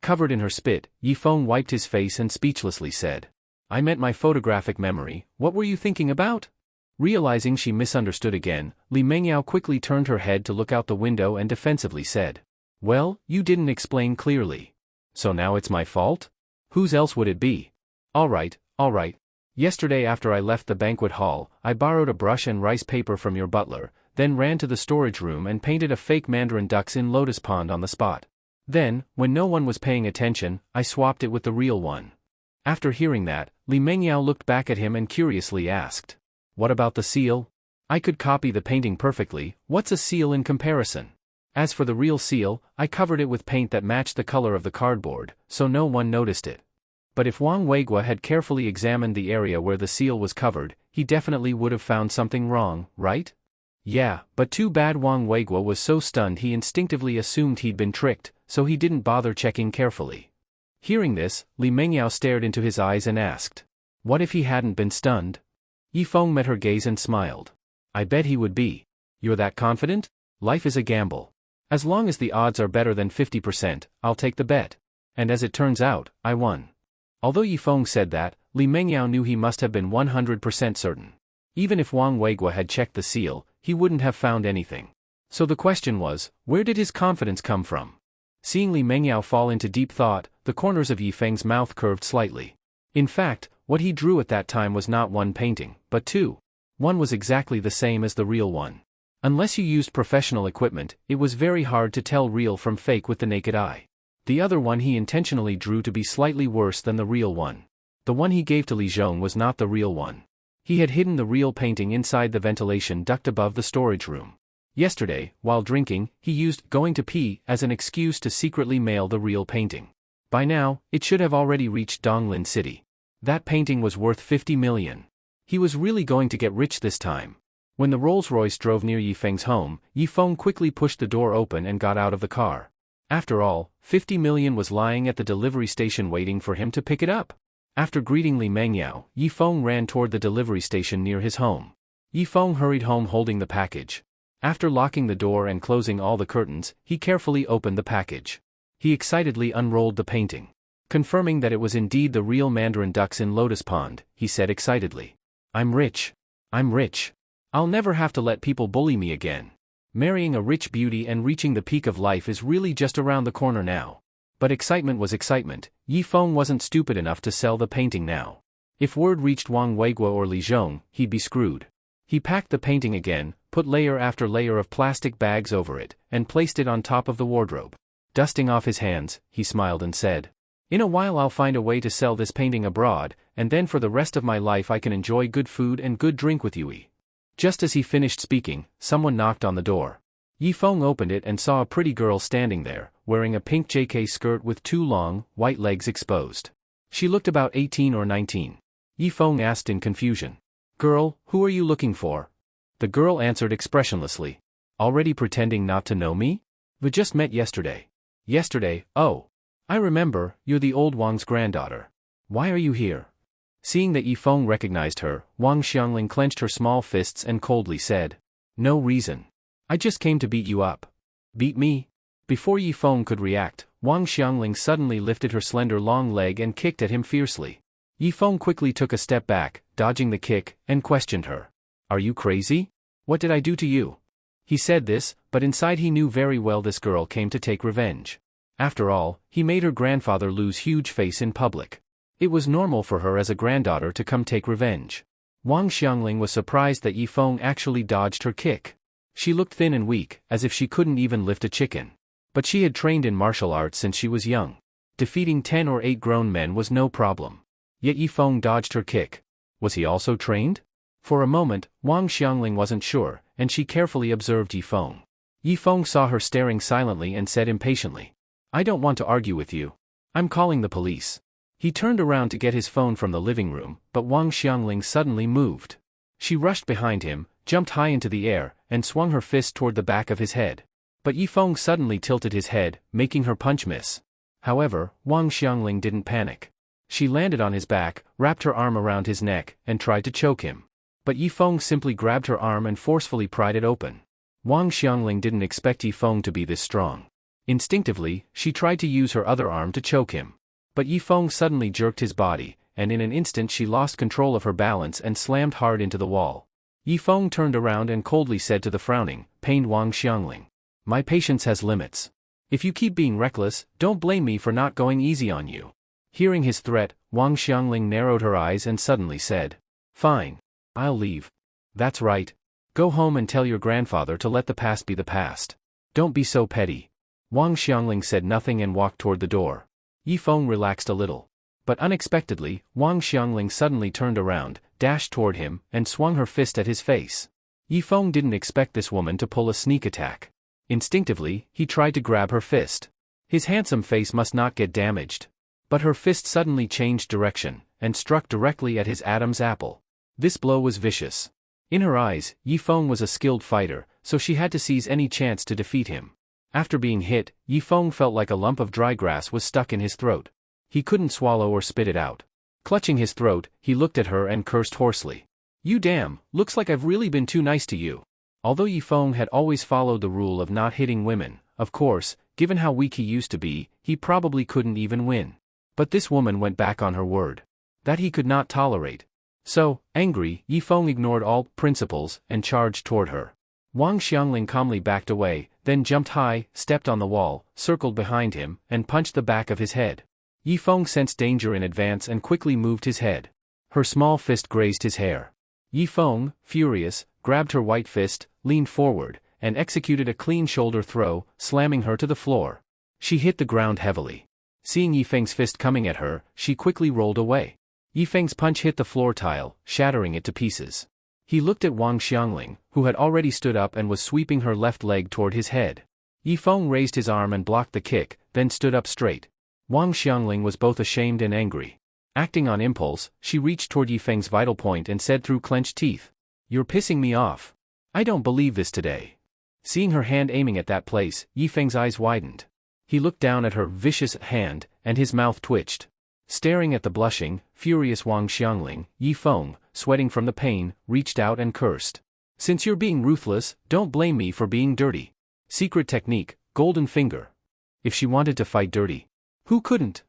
Covered in her spit, Yifeng wiped his face and speechlessly said, "I meant my photographic memory, what were you thinking about?" Realizing she misunderstood again, Li Mengyao quickly turned her head to look out the window and defensively said, "Well, you didn't explain clearly. So now it's my fault? Whose else would it be? All right. Yesterday after I left the banquet hall, I borrowed a brush and rice paper from your butler, then ran to the storage room and painted a fake mandarin ducks in Lotus Pond on the spot. Then, when no one was paying attention, I swapped it with the real one." After hearing that, Li Mengyao looked back at him and curiously asked, "What about the seal? I could copy the painting perfectly, what's a seal in comparison? As for the real seal, I covered it with paint that matched the color of the cardboard, so no one noticed it. But if Wang Weigua had carefully examined the area where the seal was covered, he definitely would have found something wrong, right?" "Yeah, but too bad Wang Weigua was so stunned he instinctively assumed he'd been tricked, so he didn't bother checking carefully." Hearing this, Li Mengyao stared into his eyes and asked, "What if he hadn't been stunned?" Yifeng met her gaze and smiled. "I bet he would be. You're that confident? Life is a gamble. As long as the odds are better than 50%, I'll take the bet." And as it turns out, I won. Although Yifeng said that, Li Mengyao knew he must have been 100% certain. Even if Wang Weigua had checked the seal, he wouldn't have found anything. So the question was, where did his confidence come from? Seeing Li Mengyao fall into deep thought, the corners of Yifeng's mouth curved slightly. In fact, what he drew at that time was not one painting, but two. One was exactly the same as the real one. Unless you used professional equipment, it was very hard to tell real from fake with the naked eye. The other one he intentionally drew to be slightly worse than the real one. The one he gave to Li Zhong was not the real one. He had hidden the real painting inside the ventilation duct above the storage room. Yesterday, while drinking, he used going to pee as an excuse to secretly mail the real painting. By now, it should have already reached Donglin City. That painting was worth 50 million. He was really going to get rich this time. When the Rolls-Royce drove near Yifeng's home, Yifeng quickly pushed the door open and got out of the car. After all, 50 million was lying at the delivery station waiting for him to pick it up. After greeting Li Mengyao, Yifeng ran toward the delivery station near his home. Yifeng hurried home holding the package. After locking the door and closing all the curtains, he carefully opened the package. He excitedly unrolled the painting. Confirming that it was indeed the real mandarin ducks in Lotus Pond, he said excitedly, I'm rich. I'll never have to let people bully me again. Marrying a rich beauty and reaching the peak of life is really just around the corner now. But excitement was excitement. Yi Feng wasn't stupid enough to sell the painting now. If word reached Wang Weiguo or Li Zhong, he'd be screwed. He packed the painting again, put layer after layer of plastic bags over it, and placed it on top of the wardrobe. Dusting off his hands, he smiled and said, "In a while I'll find a way to sell this painting abroad, and then for the rest of my life I can enjoy good food and good drink with you." Just as he finished speaking, someone knocked on the door. Yi Feng opened it and saw a pretty girl standing there, wearing a pink JK skirt with 2 long, white legs exposed. She looked about 18 or 19. Yi Feng asked in confusion, "Girl, who are you looking for?" The girl answered expressionlessly, "Already pretending not to know me? We just met yesterday." "Yesterday, oh. I remember, you're the old Wang's granddaughter. Why are you here?" Seeing that Yi Feng recognized her, Wang Xiangling clenched her small fists and coldly said, "No reason. I just came to beat you up." "Beat me?" Before Yi Feng could react, Wang Xiangling suddenly lifted her slender long leg and kicked at him fiercely. Yi Feng quickly took a step back, dodging the kick, and questioned her. "Are you crazy? What did I do to you?" He said this, but inside he knew very well this girl came to take revenge. After all, he made her grandfather lose huge face in public. It was normal for her as a granddaughter to come take revenge. Wang Xiangling was surprised that Yi Feng actually dodged her kick. She looked thin and weak, as if she couldn't even lift a chicken. But she had trained in martial arts since she was young. Defeating 10 or 8 grown men was no problem. Yet Yi Feng dodged her kick. Was he also trained? For a moment, Wang Xiangling wasn't sure, and she carefully observed Yi Feng. Yi Feng saw her staring silently and said impatiently, "I don't want to argue with you. I'm calling the police." He turned around to get his phone from the living room, but Wang Xiangling suddenly moved. She rushed behind him, jumped high into the air, and swung her fist toward the back of his head. But Yi Feng suddenly tilted his head, making her punch miss. However, Wang Xiangling didn't panic. She landed on his back, wrapped her arm around his neck, and tried to choke him. But Yi Feng simply grabbed her arm and forcefully pried it open. Wang Xiangling didn't expect Yi Feng to be this strong. Instinctively, she tried to use her other arm to choke him. But Yi Feng suddenly jerked his body, and in an instant she lost control of her balance and slammed hard into the wall. Yi Feng turned around and coldly said to the frowning, pained Wang Xiangling, "My patience has limits. If you keep being reckless, don't blame me for not going easy on you." Hearing his threat, Wang Xiangling narrowed her eyes and suddenly said, "Fine. I'll leave." "That's right. Go home and tell your grandfather to let the past be the past. Don't be so petty." Wang Xiangling said nothing and walked toward the door. Yi Feng relaxed a little. But unexpectedly, Wang Xiangling suddenly turned around, dashed toward him, and swung her fist at his face. Yi Feng didn't expect this woman to pull a sneak attack. Instinctively, he tried to grab her fist. His handsome face must not get damaged. But her fist suddenly changed direction, and struck directly at his Adam's apple. This blow was vicious. In her eyes, Yi Feng was a skilled fighter, so she had to seize any chance to defeat him. After being hit, Yi Feng felt like a lump of dry grass was stuck in his throat. He couldn't swallow or spit it out. Clutching his throat, he looked at her and cursed hoarsely. "You damn, looks like I've really been too nice to you." Although Yi Feng had always followed the rule of not hitting women, of course, given how weak he used to be, he probably couldn't even win. But this woman went back on her word. That he could not tolerate. So, angry, Yi Feng ignored all principles and charged toward her. Wang Xiangling calmly backed away, then jumped high, stepped on the wall, circled behind him, and punched the back of his head. Yi Feng sensed danger in advance and quickly moved his head. Her small fist grazed his hair. Yi Feng, furious, grabbed her white fist, leaned forward, and executed a clean shoulder throw, slamming her to the floor. She hit the ground heavily. Seeing Yi Feng's fist coming at her, she quickly rolled away. Yi Feng's punch hit the floor tile, shattering it to pieces. He looked at Wang Xiangling, who had already stood up and was sweeping her left leg toward his head. Yi Feng raised his arm and blocked the kick, then stood up straight. Wang Xiangling was both ashamed and angry. Acting on impulse, she reached toward Yi Feng's vital point and said through clenched teeth, "You're pissing me off. I don't believe this today." Seeing her hand aiming at that place, Yi Feng's eyes widened. He looked down at her vicious hand, and his mouth twitched. Staring at the blushing, furious Wang Xiangling, Yi Feng, sweating from the pain, reached out and cursed. "Since you're being ruthless, don't blame me for being dirty. Secret technique, golden finger." If she wanted to fight dirty, who couldn't?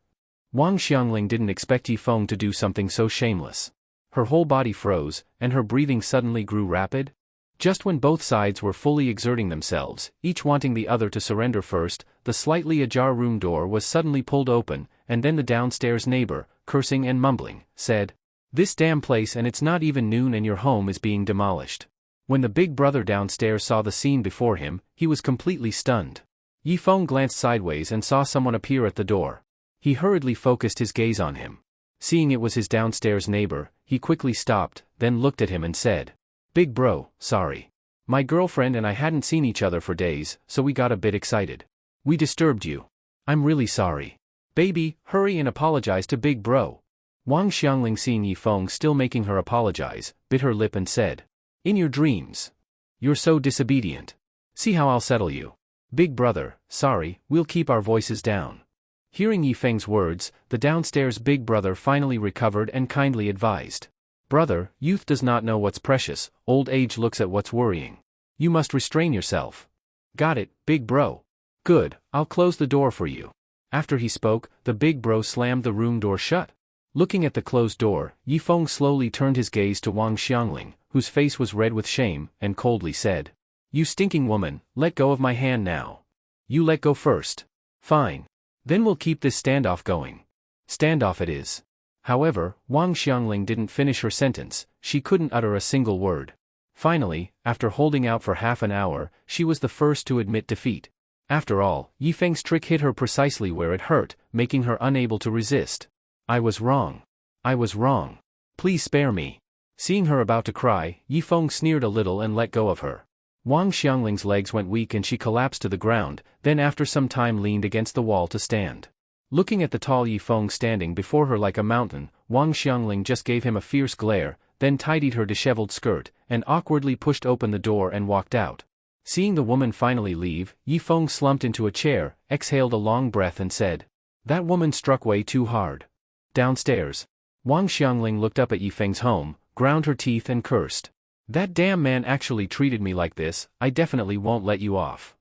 Wang Xiangling didn't expect Yi Feng to do something so shameless. Her whole body froze, and her breathing suddenly grew rapid. Just when both sides were fully exerting themselves, each wanting the other to surrender first, the slightly ajar room door was suddenly pulled open, and then the downstairs neighbor, cursing and mumbling, said, "This damn place, and it's not even noon and your home is being demolished." When the big brother downstairs saw the scene before him, he was completely stunned. Yifeng glanced sideways and saw someone appear at the door. He hurriedly focused his gaze on him. Seeing it was his downstairs neighbor, he quickly stopped, then looked at him and said, "Big bro, sorry. My girlfriend and I hadn't seen each other for days, so we got a bit excited. We disturbed you. I'm really sorry. Baby, hurry and apologize to big bro." Wang Xiangling, seeing Yifeng still making her apologize, bit her lip and said, "In your dreams. You're so disobedient. See how I'll settle you. Big brother, sorry, we'll keep our voices down." Hearing Yifeng's words, the downstairs big brother finally recovered and kindly advised, "Brother, youth does not know what's precious, old age looks at what's worrying. You must restrain yourself." "Got it, big bro. Good, I'll close the door for you." After he spoke, the big bro slammed the room door shut. Looking at the closed door, Yifeng slowly turned his gaze to Wang Xiangling, whose face was red with shame, and coldly said, "You stinking woman, let go of my hand now." "You let go first." "Fine. Then we'll keep this standoff going." "Standoff it is." However, Wang Xiangling didn't finish her sentence, she couldn't utter a single word. Finally, after holding out for half an hour, she was the first to admit defeat. After all, Yifeng's trick hit her precisely where it hurt, making her unable to resist. "I was wrong. I was wrong. Please spare me." Seeing her about to cry, Yifeng sneered a little and let go of her. Wang Xiangling's legs went weak and she collapsed to the ground, then after some time leaned against the wall to stand. Looking at the tall Yifeng standing before her like a mountain, Wang Xiangling just gave him a fierce glare, then tidied her disheveled skirt, and awkwardly pushed open the door and walked out. Seeing the woman finally leave, Yifeng slumped into a chair, exhaled a long breath and said, "That woman struck way too hard." Downstairs, Wang Xiangling looked up at Yifeng's home, ground her teeth and cursed. "That damn man actually treated me like this, I definitely won't let you off."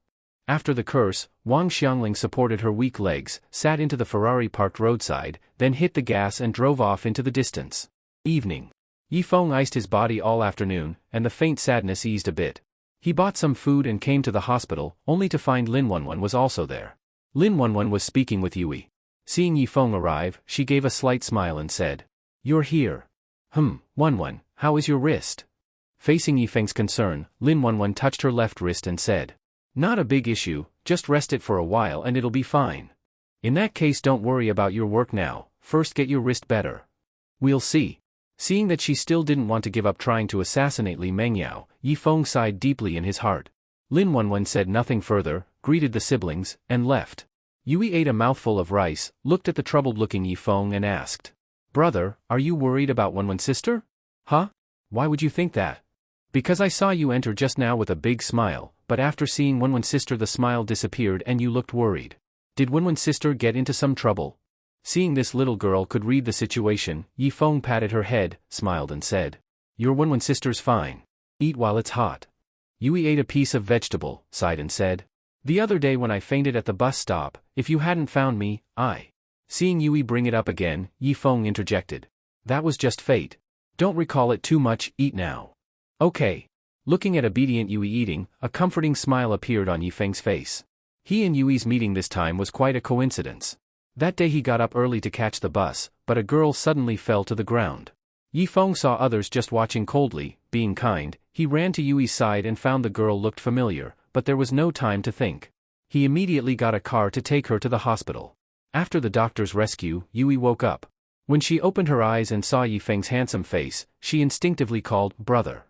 After the curse, Wang Xiangling supported her weak legs, sat into the Ferrari parked roadside, then hit the gas and drove off into the distance. Evening. Yifeng iced his body all afternoon, and the faint sadness eased a bit. He bought some food and came to the hospital, only to find Lin Wanwan was also there. Lin Wanwan was speaking with Yui. Seeing Yifeng arrive, she gave a slight smile and said, "You're here. Wanwan, how is your wrist?" Facing Yifeng's concern, Lin Wanwan touched her left wrist and said, "Not a big issue, just rest it for a while and it'll be fine. In that case don't worry about your work now, first get your wrist better. We'll see." Seeing that she still didn't want to give up trying to assassinate Li Mengyao, Yifeng sighed deeply in his heart. Lin Wanwan said nothing further, greeted the siblings, and left. Yui ate a mouthful of rice, looked at the troubled-looking Yifeng and asked, "Brother, are you worried about Wanwan's sister?" "Huh? Why would you think that?" "Because I saw you enter just now with a big smile, but after seeing Wanwan's sister the smile disappeared and you looked worried. Did Wanwan's sister get into some trouble?" Seeing this little girl could read the situation, Yifeng patted her head, smiled and said, "Your Wanwan's sister's fine. Eat while it's hot." Yui ate a piece of vegetable, sighed and said, "The other day when I fainted at the bus stop, if you hadn't found me, I..." Seeing Yui bring it up again, Yifeng interjected, "That was just fate. Don't recall it too much, eat now." "Okay." Looking at obedient Yui eating, a comforting smile appeared on Yifeng's face. He and Yui's meeting this time was quite a coincidence. That day he got up early to catch the bus, but a girl suddenly fell to the ground. Yifeng saw others just watching coldly, being kind, he ran to Yui's side and found the girl looked familiar, but there was no time to think. He immediately got a car to take her to the hospital. After the doctor's rescue, Yui woke up. When she opened her eyes and saw Yifeng's handsome face, she instinctively called, "Brother."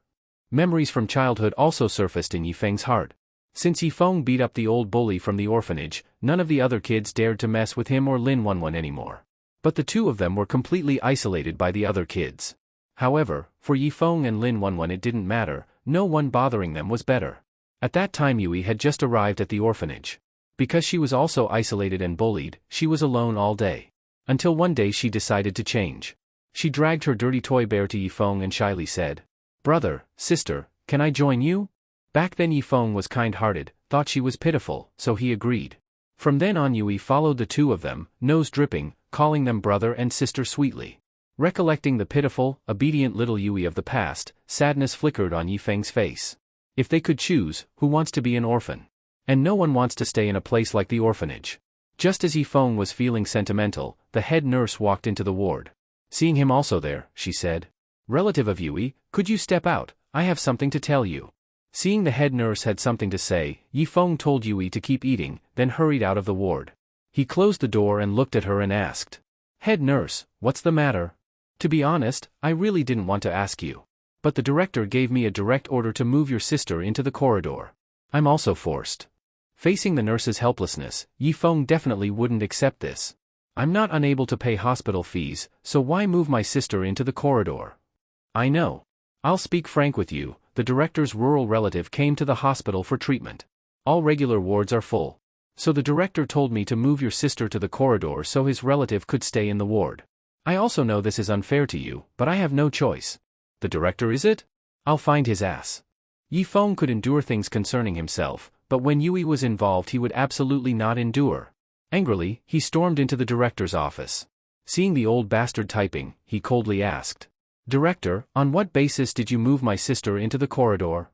Memories from childhood also surfaced in Yifeng's heart. Since Yifeng beat up the old bully from the orphanage, none of the other kids dared to mess with him or Lin Wanwan anymore. But the two of them were completely isolated by the other kids. However, for Yifeng and Lin Wanwan it didn't matter, no one bothering them was better. At that time Yui had just arrived at the orphanage. Because she was also isolated and bullied, she was alone all day. Until one day she decided to change. She dragged her dirty toy bear to Yifeng and shyly said, "Brother, sister, can I join you?" Back then Yifeng was kind-hearted, thought she was pitiful, so he agreed. From then on Yui followed the two of them, nose dripping, calling them brother and sister sweetly. Recollecting the pitiful, obedient little Yui of the past, sadness flickered on Yifeng's face. If they could choose, who wants to be an orphan? And no one wants to stay in a place like the orphanage. Just as Yifeng was feeling sentimental, the head nurse walked into the ward. Seeing him also there, she said, "Relative of Yui, could you step out? I have something to tell you." Seeing the head nurse had something to say, Yifeng told Yui to keep eating, then hurried out of the ward. He closed the door and looked at her and asked, "Head nurse, what's the matter?" "To be honest, I really didn't want to ask you. But the director gave me a direct order to move your sister into the corridor. I'm also forced." Facing the nurse's helplessness, Yifeng definitely wouldn't accept this. "I'm not unable to pay hospital fees, so why move my sister into the corridor?" "I know. I'll speak frank with you, the director's rural relative came to the hospital for treatment. All regular wards are full. So the director told me to move your sister to the corridor so his relative could stay in the ward. I also know this is unfair to you, but I have no choice." "The director is it? I'll find his ass." Yifeng could endure things concerning himself, but when Yui was involved he would absolutely not endure. Angrily, he stormed into the director's office. Seeing the old bastard typing, he coldly asked, "Director, on what basis did you move my sister into the corridor?"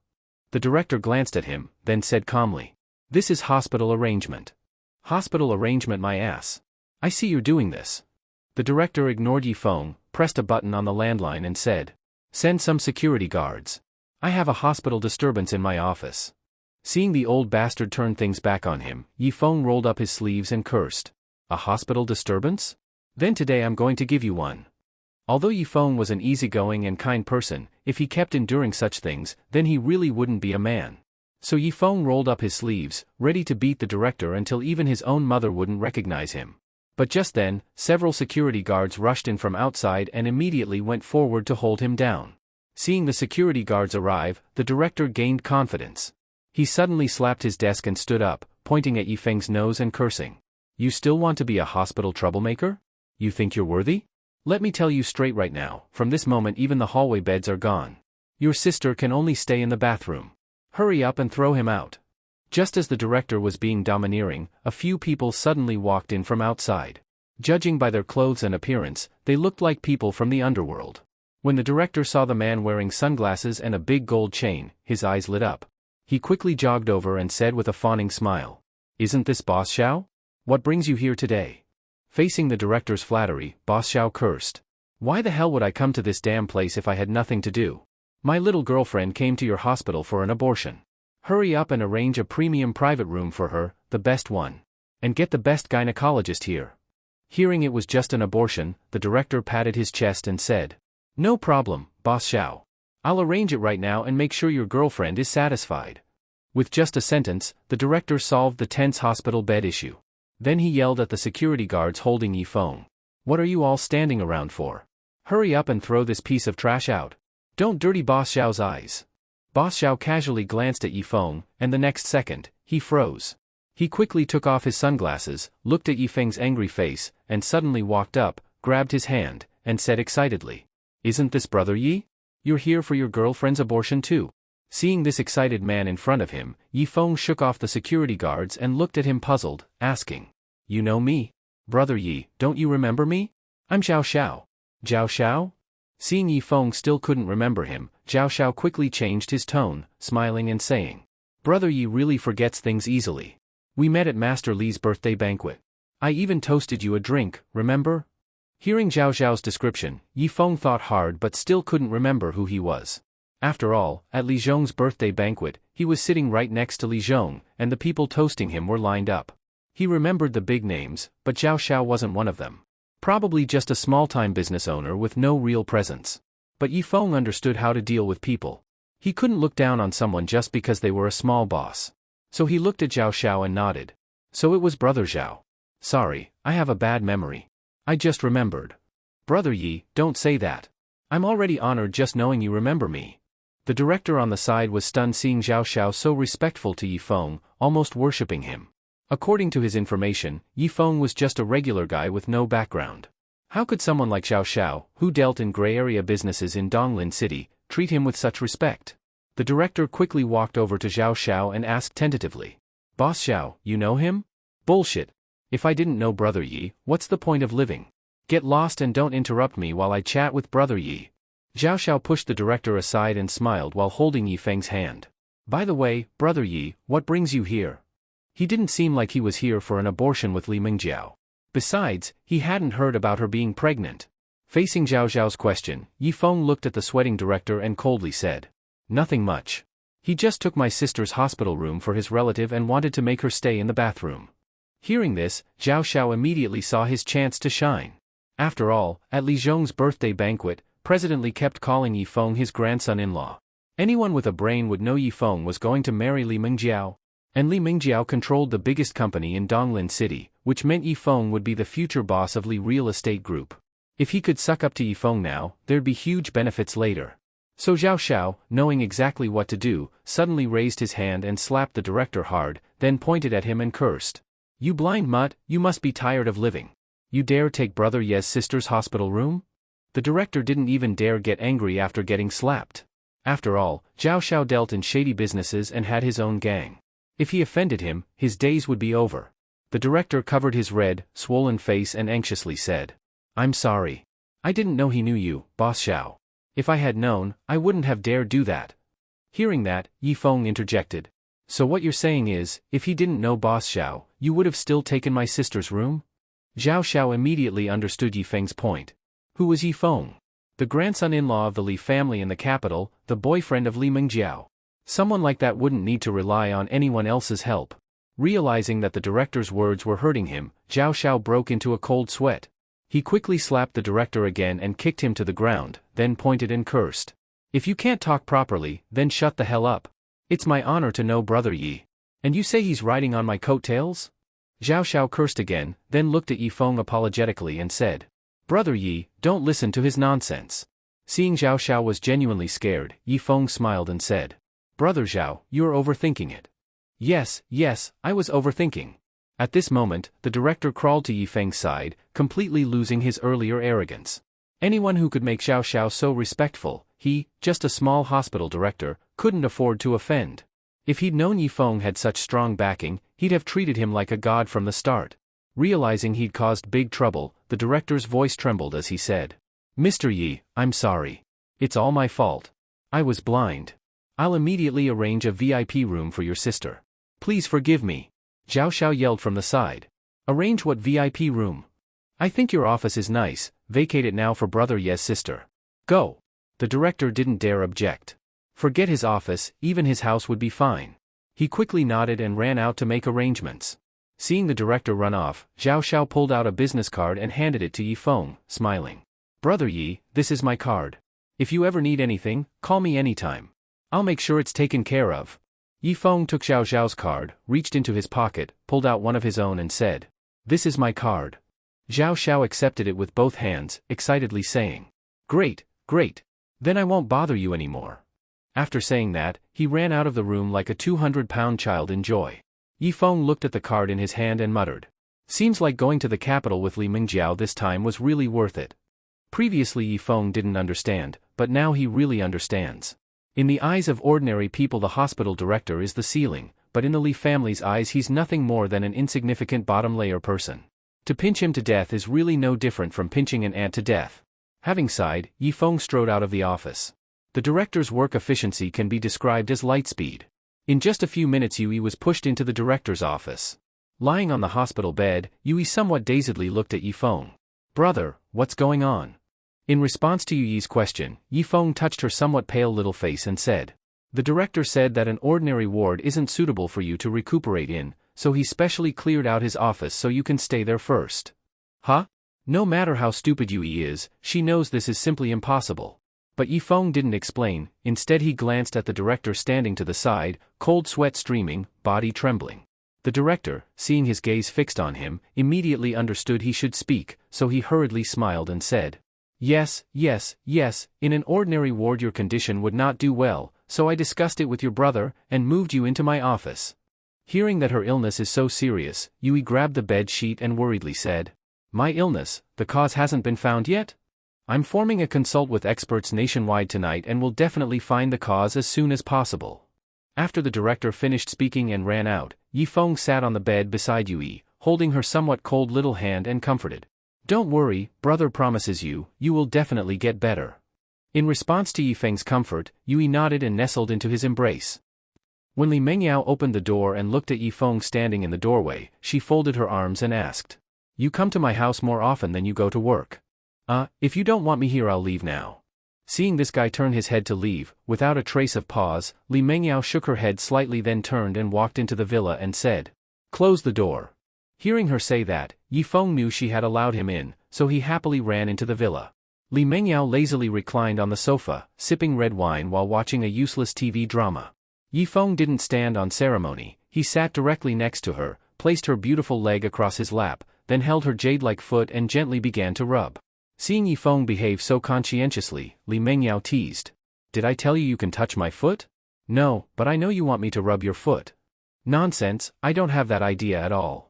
The director glanced at him, then said calmly, "This is hospital arrangement." "Hospital arrangement my ass. I see you're doing this." The director ignored Yifeng, pressed a button on the landline and said, "Send some security guards. I have a hospital disturbance in my office." Seeing the old bastard turn things back on him, Yifeng rolled up his sleeves and cursed. "A hospital disturbance? Then today I'm going to give you one." Although Yifeng was an easygoing and kind person, if he kept enduring such things, then he really wouldn't be a man. So Yifeng rolled up his sleeves, ready to beat the director until even his own mother wouldn't recognize him. But just then, several security guards rushed in from outside and immediately went forward to hold him down. Seeing the security guards arrive, the director gained confidence. He suddenly slapped his desk and stood up, pointing at Yifeng's nose and cursing. "You still want to be a hospital troublemaker? You think you're worthy? Let me tell you straight right now, from this moment even the hallway beds are gone. Your sister can only stay in the bathroom. Hurry up and throw him out." Just as the director was being domineering, a few people suddenly walked in from outside. Judging by their clothes and appearance, they looked like people from the underworld. When the director saw the man wearing sunglasses and a big gold chain, his eyes lit up. He quickly jogged over and said with a fawning smile, "Isn't this Boss Xiao? What brings you here today?" Facing the director's flattery, Boss Xiao cursed. "Why the hell would I come to this damn place if I had nothing to do? My little girlfriend came to your hospital for an abortion. Hurry up and arrange a premium private room for her, the best one. And get the best gynecologist here." Hearing it was just an abortion, the director patted his chest and said, "No problem, Boss Xiao. I'll arrange it right now and make sure your girlfriend is satisfied." With just a sentence, the director solved the tense hospital bed issue. Then he yelled at the security guards holding Yifeng. "What are you all standing around for? Hurry up and throw this piece of trash out. Don't dirty Boss Xiao's eyes." Boss Xiao casually glanced at Yifeng, and the next second, he froze. He quickly took off his sunglasses, looked at Yifeng's angry face, and suddenly walked up, grabbed his hand, and said excitedly, "Isn't this Brother Yi? You're here for your girlfriend's abortion too?" Seeing this excited man in front of him, Yifeng shook off the security guards and looked at him puzzled, asking, "You know me? Brother Yi, don't you remember me? I'm Zhao Xiao." "Zhao Xiao?" Seeing Yifeng still couldn't remember him, Zhao Xiao quickly changed his tone, smiling and saying, "Brother Yi really forgets things easily. We met at Master Li's birthday banquet. I even toasted you a drink, remember?" Hearing Zhao Xiao's description, Yifeng thought hard but still couldn't remember who he was. After all, at Li Zhong's birthday banquet, he was sitting right next to Li Zhong, and the people toasting him were lined up. He remembered the big names, but Zhao Xiao wasn't one of them. Probably just a small-time business owner with no real presence. But Yifeng understood how to deal with people. He couldn't look down on someone just because they were a small boss. So he looked at Zhao Xiao and nodded. "So it was Brother Zhao. Sorry, I have a bad memory. I just remembered." "Brother Yi, don't say that. I'm already honored just knowing you remember me." The director on the side was stunned seeing Zhao Xiao so respectful to Yifeng, almost worshipping him. According to his information, Yifeng was just a regular guy with no background. How could someone like Zhao Xiao, who dealt in gray area businesses in Donglin City, treat him with such respect? The director quickly walked over to Zhao Xiao and asked tentatively, "Boss Xiao, you know him?" "Bullshit. If I didn't know Brother Yi, what's the point of living? Get lost and don't interrupt me while I chat with Brother Yi." Zhao Xiao pushed the director aside and smiled while holding Yifeng's hand. By the way, Brother Yi, what brings you here? He didn't seem like he was here for an abortion with Li Mingjiao. Besides, he hadn't heard about her being pregnant. Facing Zhao Zhao's question, Yi Feng looked at the sweating director and coldly said, "Nothing much. He just took my sister's hospital room for his relative and wanted to make her stay in the bathroom." Hearing this, Zhao Xiao immediately saw his chance to shine. After all, at Li Zhong's birthday banquet, President Li kept calling Yi Feng his grandson-in-law. Anyone with a brain would know Yi Feng was going to marry Li Mingjiao. And Li Mingjiao controlled the biggest company in Donglin City, which meant Yi Feng would be the future boss of Li Real Estate Group. If he could suck up to Yi Feng now, there'd be huge benefits later. So Zhao Xiao, knowing exactly what to do, suddenly raised his hand and slapped the director hard, then pointed at him and cursed. "You blind mutt, you must be tired of living. You dare take Brother Ye's sister's hospital room?" The director didn't even dare get angry after getting slapped. After all, Zhao Xiao dealt in shady businesses and had his own gang. If he offended him, his days would be over. The director covered his red, swollen face and anxiously said, "I'm sorry. I didn't know he knew you, Boss Xiao. If I had known, I wouldn't have dared do that." Hearing that, Yi Feng interjected. "So what you're saying is, if he didn't know Boss Xiao, you would have still taken my sister's room?" Zhao Xiao immediately understood Yi Feng's point. Who was Yi Feng? The grandson-in-law of the Li family in the capital, the boyfriend of Li Mingjiao. Someone like that wouldn't need to rely on anyone else's help. Realizing that the director's words were hurting him, Zhao Xiao broke into a cold sweat. He quickly slapped the director again and kicked him to the ground, then pointed and cursed. "If you can't talk properly, then shut the hell up. It's my honor to know Brother Yi. And you say he's riding on my coattails?" Zhao Xiao cursed again, then looked at Yi Feng apologetically and said, "Brother Yi, don't listen to his nonsense." Seeing Zhao Xiao was genuinely scared, Yi Feng smiled and said, "Brother Zhao, you're overthinking it." Yes, I was overthinking." At this moment, the director crawled to Yi Feng's side, completely losing his earlier arrogance. Anyone who could make Zhao Xiao so respectful, he, just a small hospital director, couldn't afford to offend. If he'd known Yi Feng had such strong backing, he'd have treated him like a god from the start. Realizing he'd caused big trouble, the director's voice trembled as he said, "Mr. Yi, I'm sorry. It's all my fault. I was blind. I'll immediately arrange a VIP room for your sister. Please forgive me." Zhao Xiao yelled from the side. "Arrange what VIP room? I think your office is nice, vacate it now for Brother Ye's sister. Go." The director didn't dare object. Forget his office, even his house would be fine. He quickly nodded and ran out to make arrangements. Seeing the director run off, Zhao Xiao pulled out a business card and handed it to Yi Feng, smiling. "Brother Yi, this is my card. If you ever need anything, call me anytime. I'll make sure it's taken care of." Yi Feng took Zhao Zhao's card, reached into his pocket, pulled out one of his own and said, "This is my card." Zhao Xiao accepted it with both hands, excitedly saying, Great. Then I won't bother you anymore." After saying that, he ran out of the room like a 200-pound child in joy. Yi Feng looked at the card in his hand and muttered, "Seems like going to the capital with Li Mingjiao this time was really worth it." Previously Yi Feng didn't understand, but now he really understands. In the eyes of ordinary people the hospital director is the ceiling, but in the Li family's eyes he's nothing more than an insignificant bottom-layer person. To pinch him to death is really no different from pinching an ant to death. Having sighed, Yi Feng strode out of the office. The director's work efficiency can be described as light speed. In just a few minutes Yui was pushed into the director's office. Lying on the hospital bed, Yui somewhat dazedly looked at Yi Feng. "Brother, what's going on?" In response to Yui's question, Yi Feng touched her somewhat pale little face and said, "The director said that an ordinary ward isn't suitable for you to recuperate in, so he specially cleared out his office so you can stay there first." Huh? No matter how stupid Yui is, she knows this is simply impossible. But Yi Feng didn't explain, instead he glanced at the director standing to the side, cold sweat streaming, body trembling. The director, seeing his gaze fixed on him, immediately understood he should speak, so he hurriedly smiled and said, Yes, in an ordinary ward your condition would not do well, so I discussed it with your brother, and moved you into my office." Hearing that her illness is so serious, Yui grabbed the bed sheet and worriedly said, "My illness, the cause hasn't been found yet? I'm forming a consult with experts nationwide tonight and will definitely find the cause as soon as possible." After the director finished speaking and ran out, Yi Feng sat on the bed beside Yui, holding her somewhat cold little hand and comforted. "Don't worry, brother promises you, you will definitely get better." In response to Yi Feng's comfort, Yui nodded and nestled into his embrace. When Li Mengyao opened the door and looked at Yifeng standing in the doorway, she folded her arms and asked, "You come to my house more often than you go to work. If you don't want me here, I'll leave now." Seeing this guy turn his head to leave, without a trace of pause, Li Mengyao shook her head slightly, then turned and walked into the villa and said, "Close the door." Hearing her say that, Yifeng knew she had allowed him in, so he happily ran into the villa. Li Mengyao lazily reclined on the sofa, sipping red wine while watching a useless TV drama. Yifeng didn't stand on ceremony. He sat directly next to her, placed her beautiful leg across his lap, then held her jade-like foot and gently began to rub. Seeing Yifeng behave so conscientiously, Li Mengyao teased, "Did I tell you you can touch my foot?" "No, but I know you want me to rub your foot." "Nonsense, I don't have that idea at all."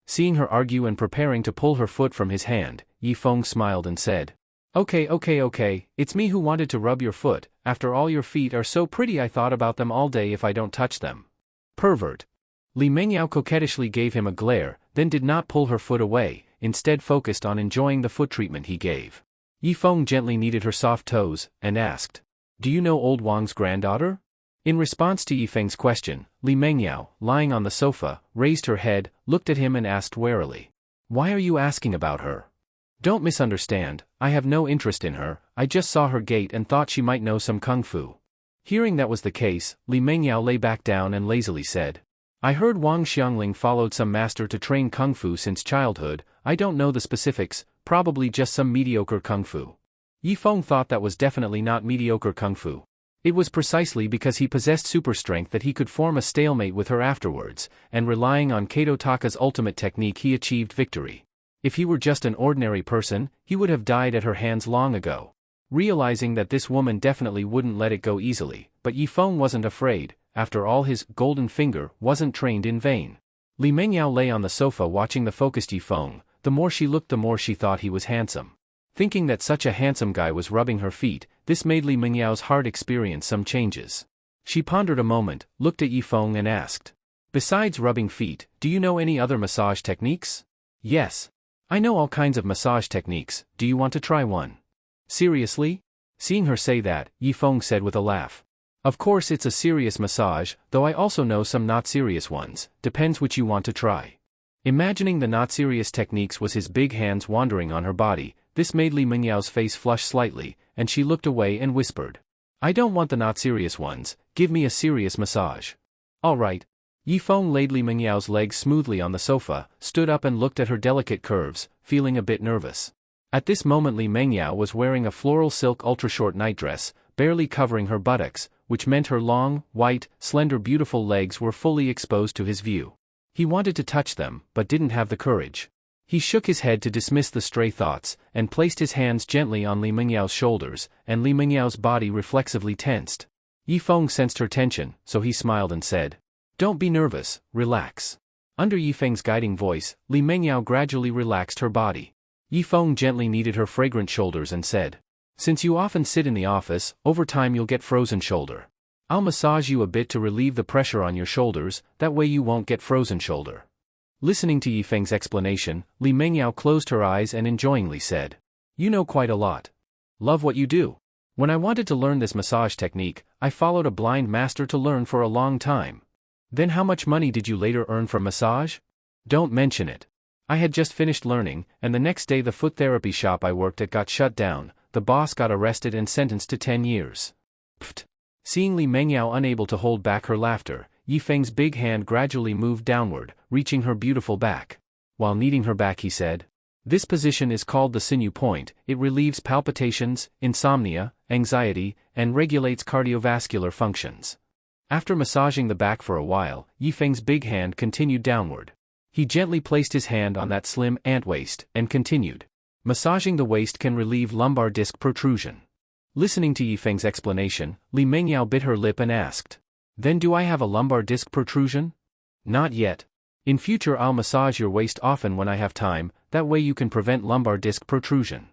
Seeing her argue and preparing to pull her foot from his hand, Yifeng smiled and said, Okay, it's me who wanted to rub your foot. After all, your feet are so pretty, I thought about them all day if I don't touch them." "Pervert." Li Mengyao coquettishly gave him a glare, then did not pull her foot away, instead focused on enjoying the foot treatment he gave. Yifeng gently kneaded her soft toes, and asked, "Do you know old Wang's granddaughter?" In response to Yifeng's question, Li Mengyao, lying on the sofa, raised her head, looked at him and asked warily, "Why are you asking about her?" "Don't misunderstand, I have no interest in her, I just saw her gait and thought she might know some kung fu." Hearing that was the case, Li Mengyao lay back down and lazily said, "I heard Wang Xiangling followed some master to train kung fu since childhood. I don't know the specifics, probably just some mediocre kung fu." Yifeng thought that was definitely not mediocre kung fu. It was precisely because he possessed super strength that he could form a stalemate with her afterwards, and relying on Kato Taka's ultimate technique he achieved victory. If he were just an ordinary person, he would have died at her hands long ago. Realizing that this woman definitely wouldn't let it go easily, but Yifeng wasn't afraid. After all, his golden finger wasn't trained in vain. Li Mengyao lay on the sofa watching the focused Yifeng. The more she looked, the more she thought he was handsome. Thinking that such a handsome guy was rubbing her feet, this made Li Mengyao's heart experience some changes. She pondered a moment, looked at Yifeng and asked, "Besides rubbing feet, do you know any other massage techniques?" "Yes. I know all kinds of massage techniques. Do you want to try one?" "Seriously?" Seeing her say that, Yifeng said with a laugh, "Of course it's a serious massage, though I also know some not serious ones, depends which you want to try." Imagining the not serious techniques was his big hands wandering on her body, this made Li Mengyao's face flush slightly, and she looked away and whispered, "I don't want the not serious ones, give me a serious massage." "All right." Yifeng laid Li Mengyao's legs smoothly on the sofa, stood up and looked at her delicate curves, feeling a bit nervous. At this moment Li Mengyao was wearing a floral silk ultra-short nightdress, barely covering her buttocks, which meant her long, white, slender beautiful legs were fully exposed to his view. He wanted to touch them, but didn't have the courage. He shook his head to dismiss the stray thoughts, and placed his hands gently on Li Mengyao's shoulders, and Li Mengyao's body reflexively tensed. Yifeng sensed her tension, so he smiled and said, "Don't be nervous, relax." Under Yifeng's guiding voice, Li Mengyao gradually relaxed her body. Yifeng gently kneaded her fragrant shoulders and said, "Since you often sit in the office, over time you'll get frozen shoulder. I'll massage you a bit to relieve the pressure on your shoulders, that way you won't get frozen shoulder." Listening to Yifeng's explanation, Li Mengyao closed her eyes and enjoyingly said, "You know quite a lot. Love what you do. When I wanted to learn this massage technique, I followed a blind master to learn for a long time. Then how much money did you later earn from massage?" "Don't mention it. I had just finished learning, and the next day the foot therapy shop I worked at got shut down, the boss got arrested and sentenced to 10 years. Pfft." Seeing Li Mengyao unable to hold back her laughter, Yifeng's big hand gradually moved downward, reaching her beautiful back. While kneading her back he said, "This position is called the sinew point. It relieves palpitations, insomnia, anxiety, and regulates cardiovascular functions." After massaging the back for a while, Yifeng's big hand continued downward. He gently placed his hand on that slim ant waist, and continued. "Massaging the waist can relieve lumbar disc protrusion." Listening to Yifeng's explanation, Li Mengyao bit her lip and asked, "Then do I have a lumbar disc protrusion?" "Not yet. In future I'll massage your waist often when I have time, that way you can prevent lumbar disc protrusion."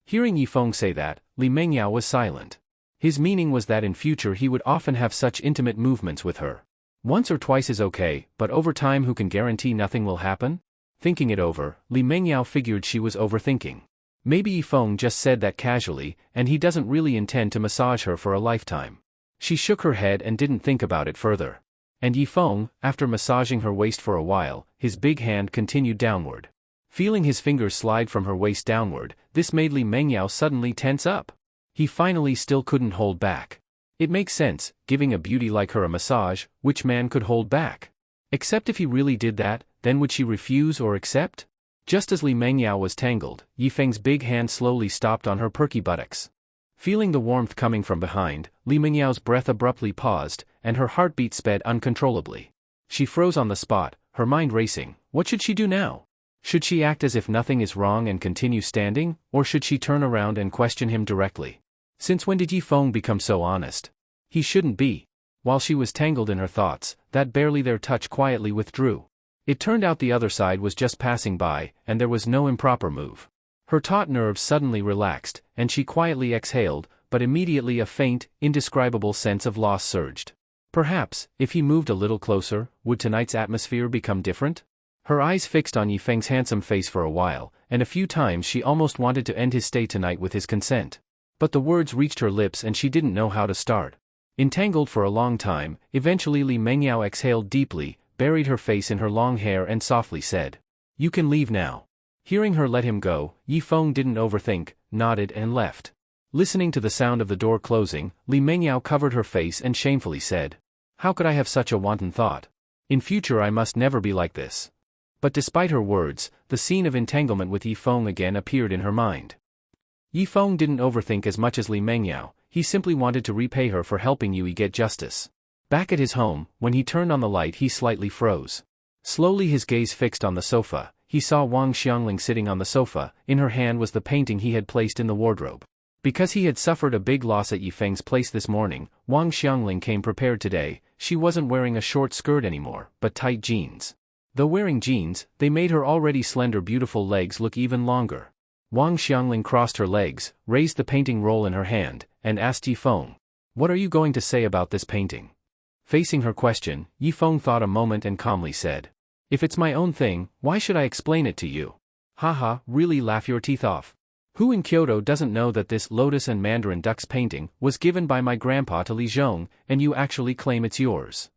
Hearing Yifeng say that, Li Mengyao was silent. His meaning was that in future he would often have such intimate movements with her. Once or twice is okay, but over time who can guarantee nothing will happen? Thinking it over, Li Mengyao figured she was overthinking. Maybe Yifeng just said that casually, and he doesn't really intend to massage her for a lifetime. She shook her head and didn't think about it further. And Yifeng, after massaging her waist for a while, his big hand continued downward. Feeling his fingers slide from her waist downward, this made Li Mengyao suddenly tense up. He finally still couldn't hold back. It makes sense, giving a beauty like her a massage, which man could hold back? Except if he really did that, then would she refuse or accept? Just as Li Mengyao was tangled, Yifeng's big hand slowly stopped on her perky buttocks. Feeling the warmth coming from behind, Li Mengyao's breath abruptly paused, and her heartbeat sped uncontrollably. She froze on the spot, her mind racing. What should she do now? Should she act as if nothing is wrong and continue standing, or should she turn around and question him directly? Since when did Yifeng become so honest? He shouldn't be. While she was tangled in her thoughts, that barely their touch quietly withdrew. It turned out the other side was just passing by, and there was no improper move. Her taut nerves suddenly relaxed, and she quietly exhaled, but immediately a faint, indescribable sense of loss surged. Perhaps, if he moved a little closer, would tonight's atmosphere become different? Her eyes fixed on Yifeng's handsome face for a while, and a few times she almost wanted to end his stay tonight with his consent. But the words reached her lips and she didn't know how to start. Entangled for a long time, eventually Li Mengyao exhaled deeply, buried her face in her long hair and softly said, "You can leave now." Hearing her let him go, Yifeng didn't overthink, nodded and left. Listening to the sound of the door closing, Li Mengyao covered her face and shamefully said, "How could I have such a wanton thought? In future I must never be like this." But despite her words, the scene of entanglement with Yifeng again appeared in her mind. Yifeng didn't overthink as much as Li Mengyao, he simply wanted to repay her for helping Yui get justice. Back at his home, when he turned on the light he slightly froze. Slowly his gaze fixed on the sofa, he saw Wang Xiangling sitting on the sofa, in her hand was the painting he had placed in the wardrobe. Because he had suffered a big loss at Yifeng's place this morning, Wang Xiangling came prepared today. She wasn't wearing a short skirt anymore, but tight jeans. Though wearing jeans, they made her already slender beautiful legs look even longer. Wang Xiangling crossed her legs, raised the painting roll in her hand, and asked Yifeng, "What are you going to say about this painting?" Facing her question, Yifeng thought a moment and calmly said, "If it's my own thing, why should I explain it to you? Haha, really laugh your teeth off. Who in Kyoto doesn't know that this lotus and mandarin ducks painting was given by my grandpa to Li Zhong, and you actually claim it's yours?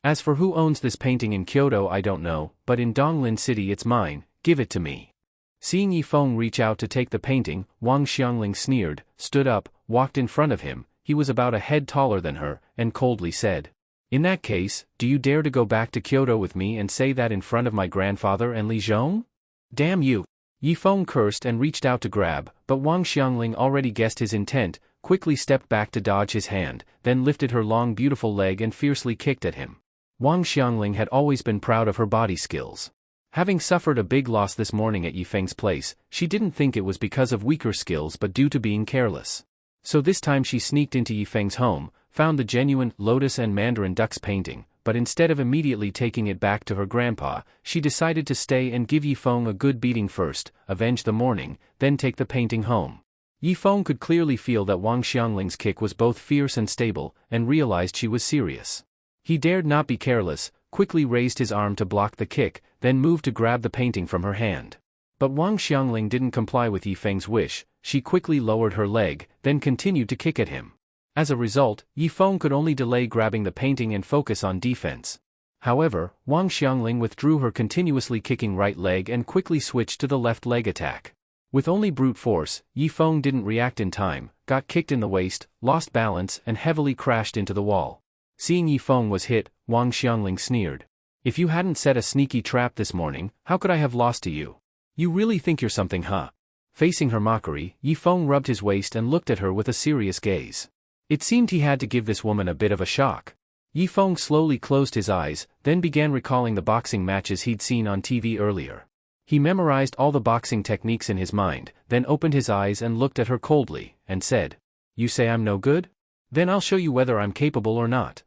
As for who owns this painting in Kyoto I don't know, but in Donglin City it's mine, give it to me." Seeing Yifeng reach out to take the painting, Wang Xiangling sneered, stood up, walked in front of him, he was about a head taller than her, and coldly said, "In that case, do you dare to go back to Kyoto with me and say that in front of my grandfather and Li Zhong? Damn you!" Yifeng cursed and reached out to grab, but Wang Xiangling already guessed his intent, quickly stepped back to dodge his hand, then lifted her long beautiful leg and fiercely kicked at him. Wang Xiangling had always been proud of her body skills. Having suffered a big loss this morning at Yifeng's place, she didn't think it was because of weaker skills but due to being careless. So this time she sneaked into Yifeng's home, found the genuine lotus and mandarin ducks painting, but instead of immediately taking it back to her grandpa, she decided to stay and give Yifeng a good beating first, avenge the mourning, then take the painting home. Yifeng could clearly feel that Wang Xiangling's kick was both fierce and stable, and realized she was serious. He dared not be careless, quickly raised his arm to block the kick, then moved to grab the painting from her hand. But Wang Xiangling didn't comply with Yifeng's wish, she quickly lowered her leg, then continued to kick at him. As a result, Yifeng could only delay grabbing the painting and focus on defense. However, Wang Xiangling withdrew her continuously kicking right leg and quickly switched to the left leg attack. With only brute force, Yifeng didn't react in time, got kicked in the waist, lost balance and heavily crashed into the wall. Seeing Yifeng was hit, Wang Xiangling sneered. "If you hadn't set a sneaky trap this morning, how could I have lost to you? You really think you're something, huh?" Facing her mockery, Yifeng rubbed his waist and looked at her with a serious gaze. It seemed he had to give this woman a bit of a shock. Yifeng slowly closed his eyes, then began recalling the boxing matches he'd seen on TV earlier. He memorized all the boxing techniques in his mind, then opened his eyes and looked at her coldly, and said, "You say I'm no good? Then I'll show you whether I'm capable or not."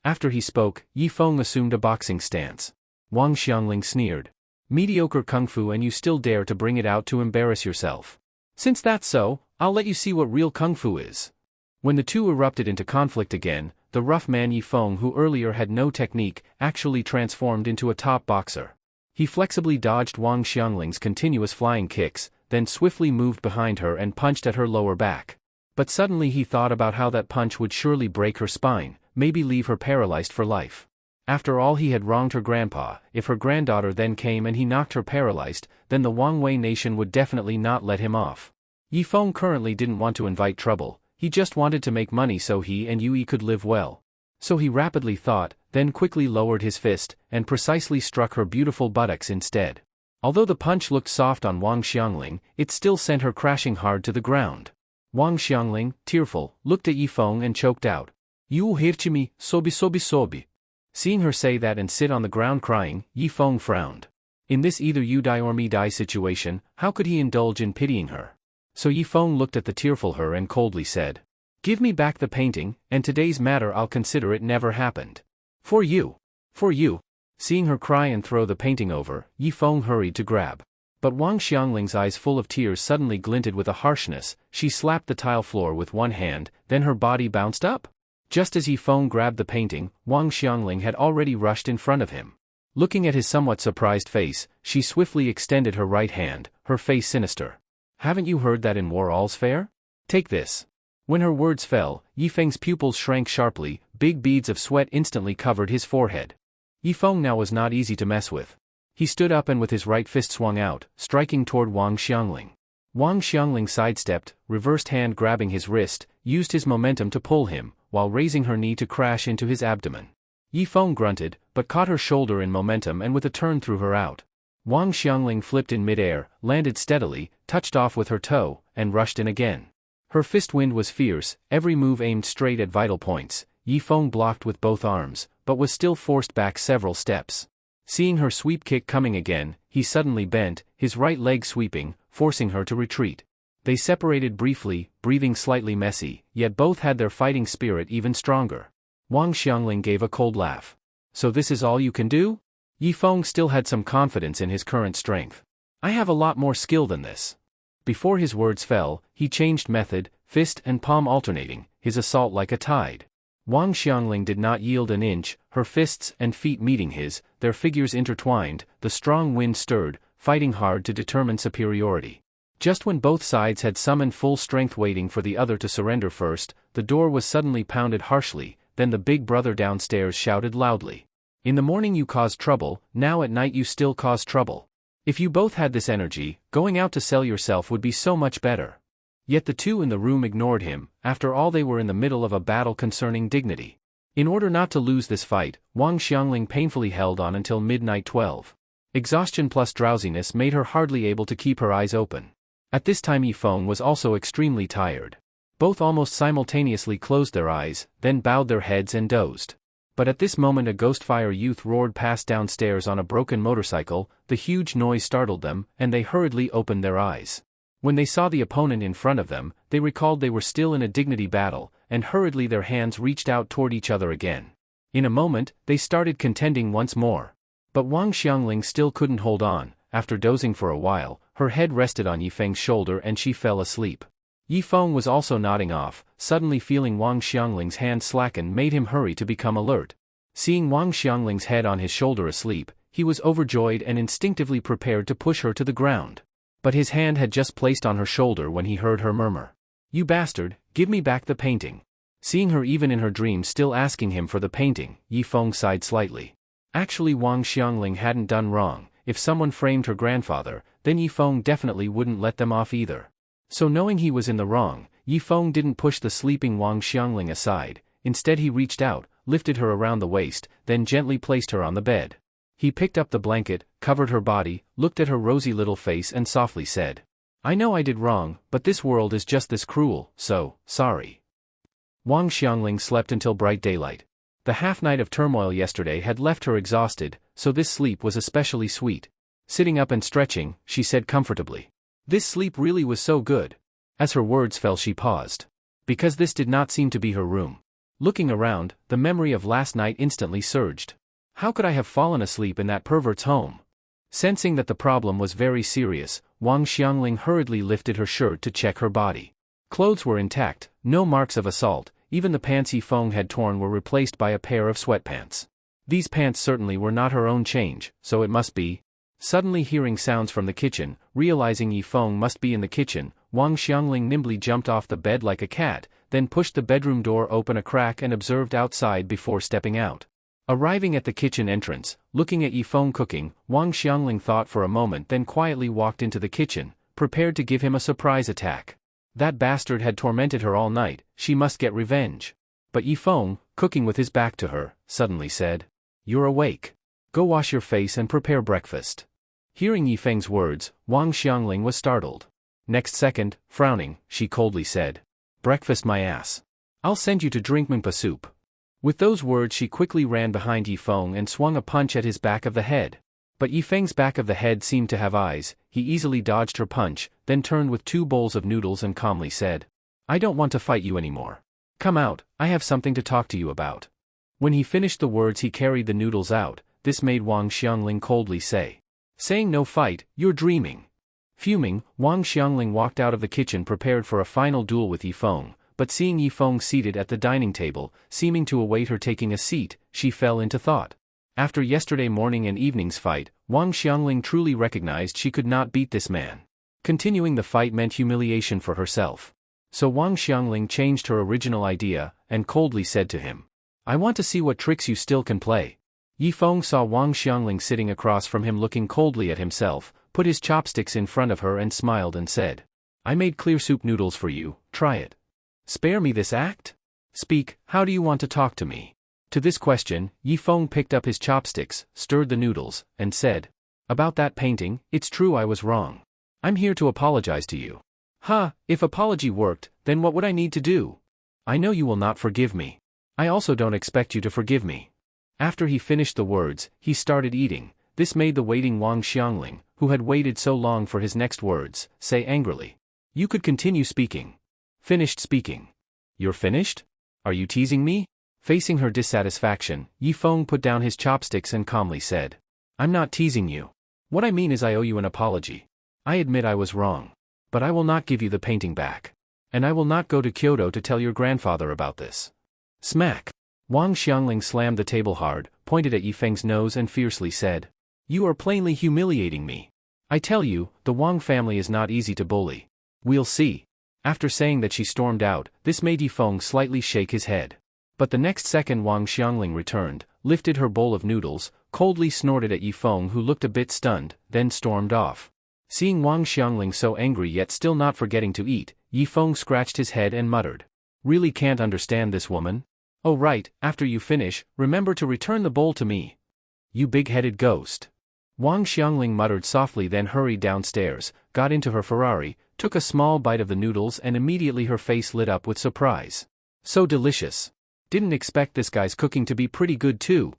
After he spoke, Yifeng assumed a boxing stance. Wang Xiangling sneered. "Mediocre kung fu and you still dare to bring it out to embarrass yourself. Since that's so, I'll let you see what real kung fu is." When the two erupted into conflict again, the rough man Yifeng, who earlier had no technique, actually transformed into a top boxer. He flexibly dodged Wang Xiangling's continuous flying kicks, then swiftly moved behind her and punched at her lower back. But suddenly he thought about how that punch would surely break her spine, maybe leave her paralyzed for life. After all, he had wronged her grandpa. If her granddaughter then came and he knocked her paralyzed, then the Wangwei nation would definitely not let him off. Yifeng currently didn't want to invite trouble, he just wanted to make money so he and Yui could live well. So he rapidly thought, then quickly lowered his fist, and precisely struck her beautiful buttocks instead. Although the punch looked soft on Wang Xiangling, it still sent her crashing hard to the ground. Wang Xiangling, tearful, looked at Yifeng and choked out, "You hurt me, sobi sobi sobi." Seeing her say that and sit on the ground crying, Yifeng frowned. In this either you die or me die situation, how could he indulge in pitying her? So Yifeng looked at the tearful her and coldly said, "Give me back the painting, and today's matter I'll consider it never happened. For you. For you." Seeing her cry and throw the painting over, Yifeng hurried to grab. But Wang Xiangling's eyes full of tears suddenly glinted with a harshness. She slapped the tile floor with one hand, then her body bounced up. Just as Yifeng grabbed the painting, Wang Xiangling had already rushed in front of him. Looking at his somewhat surprised face, she swiftly extended her right hand, her face sinister. "Haven't you heard that in war all's fair? Take this." When her words fell, Yifeng's pupils shrank sharply, big beads of sweat instantly covered his forehead. Yifeng now was not easy to mess with. He stood up and with his right fist swung out, striking toward Wang Xiangling. Wang Xiangling sidestepped, reversed hand grabbing his wrist, used his momentum to pull him, while raising her knee to crash into his abdomen. Yifeng grunted, but caught her shoulder in momentum and with a turn threw her out. Wang Xiangling flipped in midair, landed steadily, touched off with her toe, and rushed in again. Her fist wind was fierce, every move aimed straight at vital points. Yifeng blocked with both arms, but was still forced back several steps. Seeing her sweep kick coming again, he suddenly bent, his right leg sweeping, forcing her to retreat. They separated briefly, breathing slightly messy, yet both had their fighting spirit even stronger. Wang Xiangling gave a cold laugh. "So this is all you can do?" Yifeng still had some confidence in his current strength. "I have a lot more skill than this." Before his words fell, he changed method, fist and palm alternating, his assault like a tide. Wang Xiangling did not yield an inch, her fists and feet meeting his, their figures intertwined, the strong wind stirred, fighting hard to determine superiority. Just when both sides had summoned full strength waiting for the other to surrender first, the door was suddenly pounded harshly, then the big brother downstairs shouted loudly. "In the morning you caused trouble, now at night you still cause trouble. If you both had this energy, going out to sell yourself would be so much better." Yet the two in the room ignored him, after all they were in the middle of a battle concerning dignity. In order not to lose this fight, Wang Xiangling painfully held on until midnight 12. Exhaustion plus drowsiness made her hardly able to keep her eyes open. At this time Yifeng was also extremely tired. Both almost simultaneously closed their eyes, then bowed their heads and dozed. But at this moment a Ghostfire youth roared past downstairs on a broken motorcycle, the huge noise startled them, and they hurriedly opened their eyes. When they saw the opponent in front of them, they recalled they were still in a dignity battle, and hurriedly their hands reached out toward each other again. In a moment, they started contending once more. But Wang Xiangling still couldn't hold on. After dozing for a while, her head rested on Yifeng's shoulder and she fell asleep. Yifeng was also nodding off, suddenly feeling Wang Xiangling's hand slacken made him hurry to become alert. Seeing Wang Xiangling's head on his shoulder asleep, he was overjoyed and instinctively prepared to push her to the ground. But his hand had just placed on her shoulder when he heard her murmur, "You bastard, give me back the painting." Seeing her even in her dreams still asking him for the painting, Yifeng sighed slightly. Actually Wang Xiangling hadn't done wrong. If someone framed her grandfather, then Yifeng definitely wouldn't let them off either. So knowing he was in the wrong, Yifeng didn't push the sleeping Wang Xiangling aside, instead he reached out, lifted her around the waist, then gently placed her on the bed. He picked up the blanket, covered her body, looked at her rosy little face and softly said, "I know I did wrong, but this world is just this cruel, so, sorry." Wang Xiangling slept until bright daylight. The half-night of turmoil yesterday had left her exhausted, so this sleep was especially sweet. Sitting up and stretching, she said comfortably, "This sleep really was so good." As her words fell she paused. Because this did not seem to be her room. Looking around, the memory of last night instantly surged. How could I have fallen asleep in that pervert's home? Sensing that the problem was very serious, Wang Xiangling hurriedly lifted her shirt to check her body. Clothes were intact, no marks of assault, even the pants Yifeng had torn were replaced by a pair of sweatpants. These pants certainly were not her own change, so it must be. Suddenly hearing sounds from the kitchen, realizing Yifeng must be in the kitchen, Wang Xiangling nimbly jumped off the bed like a cat, then pushed the bedroom door open a crack and observed outside before stepping out. Arriving at the kitchen entrance, looking at Yifeng cooking, Wang Xiangling thought for a moment then quietly walked into the kitchen, prepared to give him a surprise attack. That bastard had tormented her all night, she must get revenge. But Yifeng, cooking with his back to her, suddenly said, "You're awake. Go wash your face and prepare breakfast." Hearing Yifeng's words, Wang Xiangling was startled. Next second, frowning, she coldly said, "Breakfast my ass. I'll send you to drink Mingpa soup." With those words she quickly ran behind Yifeng and swung a punch at his back of the head. But Yifeng's back of the head seemed to have eyes, he easily dodged her punch, then turned with 2 bowls of noodles and calmly said, "I don't want to fight you anymore. Come out, I have something to talk to you about." When he finished the words he carried the noodles out, this made Wang Xiangling coldly say, "Saying no fight, you're dreaming." Fuming, Wang Xiangling walked out of the kitchen prepared for a final duel with Yifeng, but seeing Yifeng seated at the dining table, seeming to await her taking a seat, she fell into thought. After yesterday morning and evening's fight, Wang Xiangling truly recognized she could not beat this man. Continuing the fight meant humiliation for herself. So Wang Xiangling changed her original idea, and coldly said to him, "I want to see what tricks you still can play." Yifeng saw Wang Xiangling sitting across from him looking coldly at himself, put his chopsticks in front of her and smiled and said, "I made clear soup noodles for you, try it. Spare me this act? Speak, how do you want to talk to me?" To this question, Yifeng picked up his chopsticks, stirred the noodles, and said, "About that painting, it's true I was wrong. I'm here to apologize to you." "Ha, if apology worked, then what would I need to do? I know you will not forgive me. I also don't expect you to forgive me." After he finished the words, he started eating. This made the waiting Wang Xiangling, who had waited so long for his next words, say angrily, "You could continue speaking." "Finished speaking. You're finished? Are you teasing me?" Facing her dissatisfaction, Yifeng put down his chopsticks and calmly said, "I'm not teasing you. What I mean is I owe you an apology. I admit I was wrong. But I will not give you the painting back. And I will not go to Kyoto to tell your grandfather about this." Smack! Wang Xiangling slammed the table hard, pointed at Yifeng's nose and fiercely said, "You are plainly humiliating me. I tell you, the Wang family is not easy to bully. We'll see." After saying that she stormed out, this made Yifeng slightly shake his head. But the next second Wang Xiangling returned, lifted her bowl of noodles, coldly snorted at Yifeng who looked a bit stunned, then stormed off. Seeing Wang Xiangling so angry yet still not forgetting to eat, Yifeng scratched his head and muttered, "Really can't understand this woman? Oh right, after you finish, remember to return the bowl to me. You big-headed ghost." Wang Xiangling muttered softly then hurried downstairs, got into her Ferrari, took a small bite of the noodles and immediately her face lit up with surprise. "So delicious. Didn't expect this guy's cooking to be pretty good too."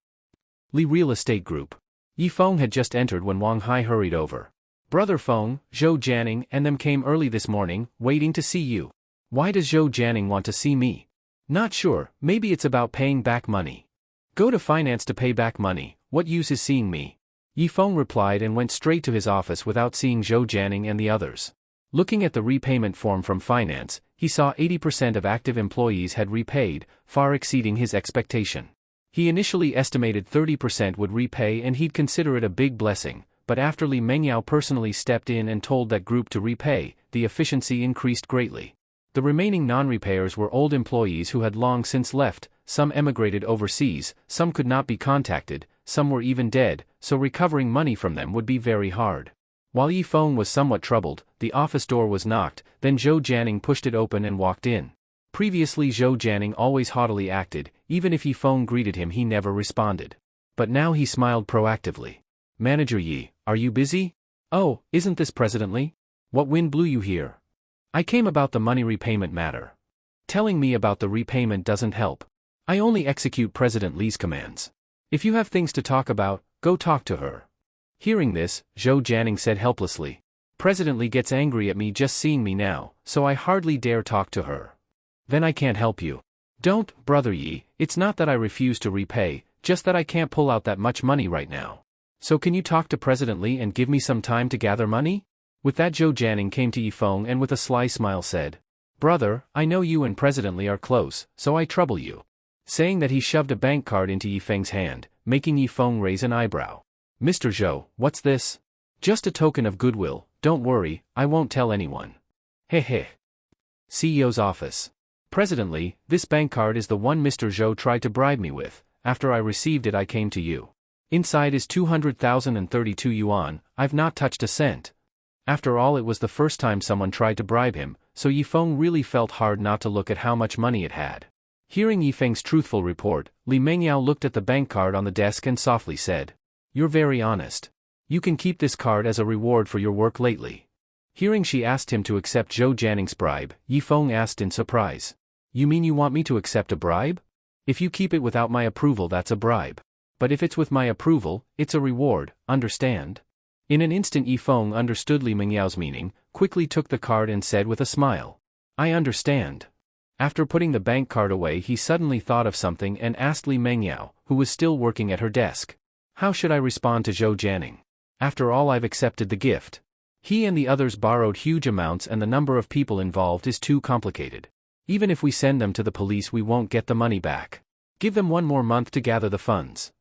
Li Real Estate Group. Yifeng had just entered when Wang Hai hurried over. "Brother Feng, Zhou Jianing and them came early this morning, waiting to see you." "Why does Zhou Jianing want to see me?" "Not sure, maybe it's about paying back money." "Go to finance to pay back money, what use is seeing me?" Yifeng replied and went straight to his office without seeing Zhou Jianing and the others. Looking at the repayment form from finance, he saw 80% of active employees had repaid, far exceeding his expectation. He initially estimated 30% would repay and he'd consider it a big blessing, but after Li Mengyao personally stepped in and told that group to repay, the efficiency increased greatly. The remaining non-repayers were old employees who had long since left, some emigrated overseas, some could not be contacted, some were even dead, so recovering money from them would be very hard. While Yifeng was somewhat troubled, the office door was knocked, then Zhou Jianing pushed it open and walked in. Previously Zhou Jianing always haughtily acted, even if Yifeng greeted him he never responded. But now he smiled proactively. "Manager Yi, are you busy?" "Oh, isn't this President Li? What wind blew you here?" "I came about the money repayment matter." "Telling me about the repayment doesn't help. I only execute President Li's commands. If you have things to talk about, go talk to her." Hearing this, Zhou Jianing said helplessly, "President Li gets angry at me just seeing me now, so I hardly dare talk to her." "Then I can't help you." "Don't, Brother Yi, it's not that I refuse to repay, just that I can't pull out that much money right now. So can you talk to President Li and give me some time to gather money?" With that Zhou Jianing came to Yifeng and with a sly smile said, "Brother, I know you and President Li are close, so I trouble you." Saying that he shoved a bank card into Yifeng's hand, making Yifeng raise an eyebrow. "Mr. Zhou, what's this?" "Just a token of goodwill, don't worry, I won't tell anyone." "Heh heh." CEO's office. "President Li, this bank card is the one Mr. Zhou tried to bribe me with. After I received it I came to you. Inside is 200,032 yuan, I've not touched a cent. After all, it was the first time someone tried to bribe him, so Yifeng really felt hard not to look at how much money it had. Hearing Yifeng's truthful report, Li Mengyao looked at the bank card on the desk and softly said, "You're very honest. You can keep this card as a reward for your work lately." Hearing she asked him to accept Zhou Jianning's bribe, Yifeng asked in surprise, "You mean you want me to accept a bribe? If you keep it without my approval, that's a bribe. But if it's with my approval, it's a reward, understand?" In an instant Yifeng understood Li Mengyao's meaning, quickly took the card and said with a smile, "I understand." After putting the bank card away, he suddenly thought of something and asked Li Mengyao, who was still working at her desk, "How should I respond to Zhou Jianning? After all, I've accepted the gift. He and the others borrowed huge amounts and the number of people involved is too complicated. Even if we send them to the police, we won't get the money back. Give them 1 more month to gather the funds."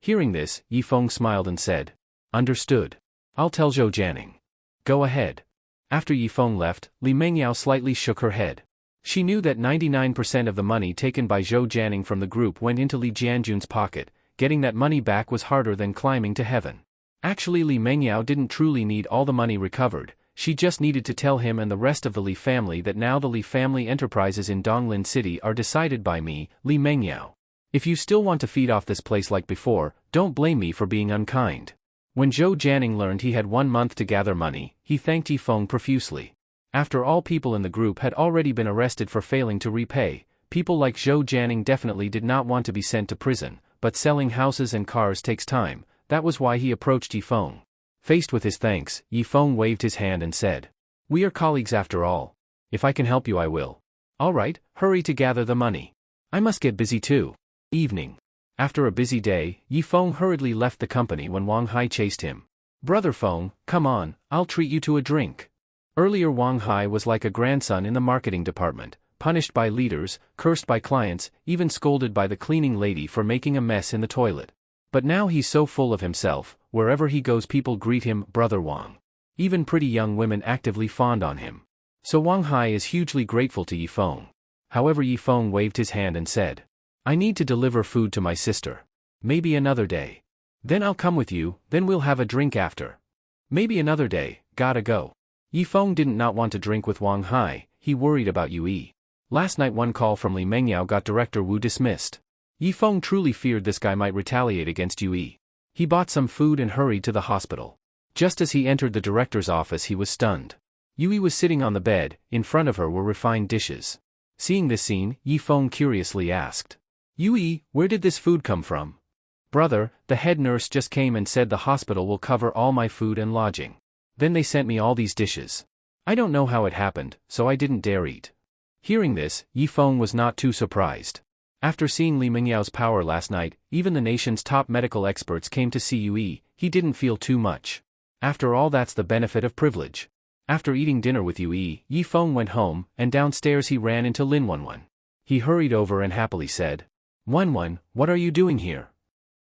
Hearing this, Yifeng smiled and said, "Understood. I'll tell Zhou Jianning. Go ahead." After Yifeng left, Li Mengyao slightly shook her head. She knew that 99% of the money taken by Zhou Jianning from the group went into Li Jianjun's pocket. Getting that money back was harder than climbing to heaven. Actually, Li Mengyao didn't truly need all the money recovered, she just needed to tell him and the rest of the Li family that now the Li family enterprises in Donglin City are decided by me, Li Mengyao. If you still want to feed off this place like before, don't blame me for being unkind. When Zhou Jianning learned he had 1 month to gather money, he thanked Yifeng profusely. After all, people in the group had already been arrested for failing to repay. People like Zhou Jianning definitely did not want to be sent to prison, but selling houses and cars takes time. That was why he approached Yifeng. Faced with his thanks, Yifeng waved his hand and said, "We are colleagues after all. If I can help you, I will." "All right, hurry to gather the money. I must get busy too." Evening. After a busy day, Yifeng hurriedly left the company when Wang Hai chased him. "Brother Feng, come on, I'll treat you to a drink." Earlier, Wang Hai was like a grandson in the marketing department, punished by leaders, cursed by clients, even scolded by the cleaning lady for making a mess in the toilet. But now he's so full of himself, wherever he goes people greet him Brother Wang. Even pretty young women actively fawned on him. So Wang Hai is hugely grateful to Yifeng. However, Yifeng waved his hand and said, "I need to deliver food to my sister. Maybe another day. Then I'll come with you, then we'll have a drink after." "Maybe another day, gotta go." Yifeng didn't not want to drink with Wang Hai, he worried about Yue. Last night one call from Li Mengyao got Director Wu dismissed. Yifeng truly feared this guy might retaliate against Yue. He bought some food and hurried to the hospital. Just as he entered the director's office, he was stunned. Yue was sitting on the bed, in front of her were refined dishes. Seeing this scene, Yifeng curiously asked, "Yue, where did this food come from?" "Brother, the head nurse just came and said the hospital will cover all my food and lodging. Then they sent me all these dishes. I don't know how it happened, so I didn't dare eat." Hearing this, Yifeng was not too surprised. After seeing Li Mengyao's power last night, even the nation's top medical experts came to see Yue. He didn't feel too much. After all, that's the benefit of privilege. After eating dinner with Yue, Yifeng went home, and downstairs he ran into Lin Wanwan. He hurried over and happily said, "Wanwan, what are you doing here?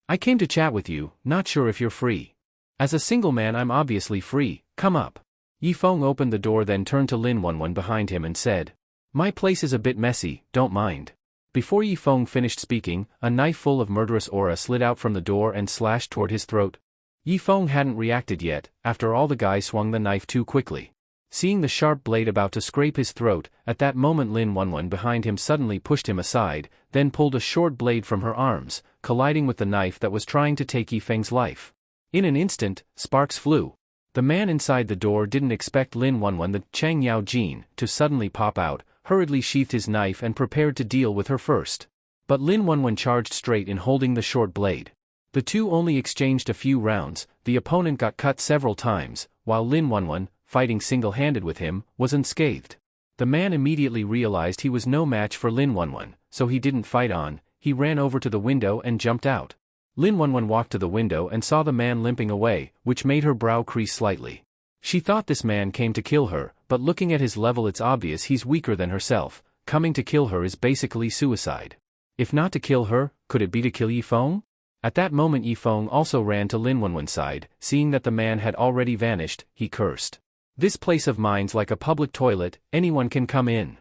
I came to chat with you, not sure if you're free." "As a single man I'm obviously free, come up." Yifeng opened the door, then turned to Lin Wanwan behind him and said, "My place is a bit messy, don't mind." Before Yifeng finished speaking, a knife full of murderous aura slid out from the door and slashed toward his throat. Yifeng hadn't reacted yet, after all the guy swung the knife too quickly. Seeing the sharp blade about to scrape his throat, at that moment Lin Wanwan behind him suddenly pushed him aside, then pulled a short blade from her arms, colliding with the knife that was trying to take Yifeng's life. In an instant, sparks flew. The man inside the door didn't expect Lin Wanwan, the Chang Yao Jin, to suddenly pop out, hurriedly sheathed his knife and prepared to deal with her first. But Lin Wanwan charged straight in holding the short blade. The two only exchanged a few rounds, the opponent got cut several times, while Lin Wanwan, fighting single-handed with him, was unscathed. The man immediately realized he was no match for Lin Wanwan, so he didn't fight on, he ran over to the window and jumped out. Lin Wanwan walked to the window and saw the man limping away, which made her brow crease slightly. She thought this man came to kill her, but looking at his level it's obvious he's weaker than herself. Coming to kill her is basically suicide. If not to kill her, could it be to kill Yifeng? At that moment Yifeng also ran to Lin Wanwan's side. Seeing that the man had already vanished, he cursed. "This place of mine's like a public toilet, anyone can come in."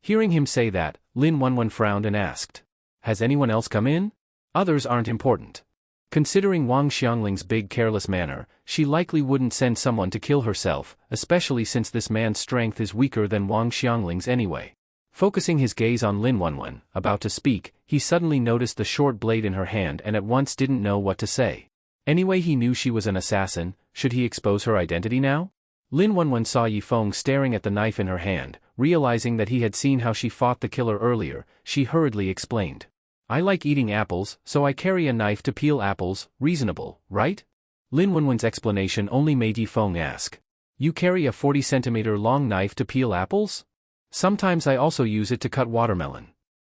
Hearing him say that, Lin Wanwan frowned and asked, "Has anyone else come in?" Others aren't important. Considering Wang Xiangling's big careless manner, she likely wouldn't send someone to kill herself, especially since this man's strength is weaker than Wang Xiangling's anyway. Focusing his gaze on Lin Wanwan, about to speak, he suddenly noticed the short blade in her hand and at once didn't know what to say. Anyway, he knew she was an assassin. Should he expose her identity now? Lin Wanwan saw Yifeng staring at the knife in her hand. Realizing that he had seen how she fought the killer earlier, she hurriedly explained. I like eating apples, so I carry a knife to peel apples. Reasonable, right? Lin Wanwan's explanation only made Yifeng ask. You carry a 40-centimeter long knife to peel apples? Sometimes I also use it to cut watermelon.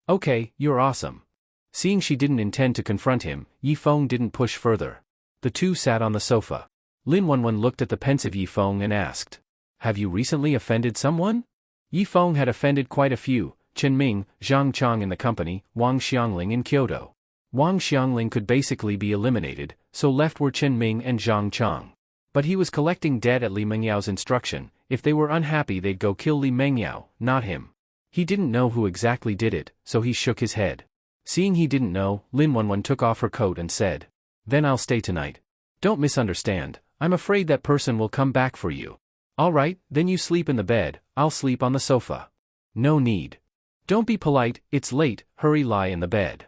Okay, you're awesome. Seeing she didn't intend to confront him, Yifeng didn't push further. The two sat on the sofa. Lin Wanwan looked at the pensive Yifeng and asked. Have you recently offended someone? Yifeng had offended quite a few, Chen Ming, Zhang Chang in the company, Wang Xiangling in Kyoto. Wang Xiangling could basically be eliminated, so left were Chen Ming and Zhang Chang. But he was collecting debt at Li Mengyao instruction. If they were unhappy they'd go kill Li Mengyao, not him. He didn't know who exactly did it, so he shook his head. Seeing he didn't know, Lin Wanwan took off her coat and said. Then I'll stay tonight. Don't misunderstand, I'm afraid that person will come back for you. Alright, then you sleep in the bed, I'll sleep on the sofa. No need. Don't be polite, it's late, hurry lie in the bed.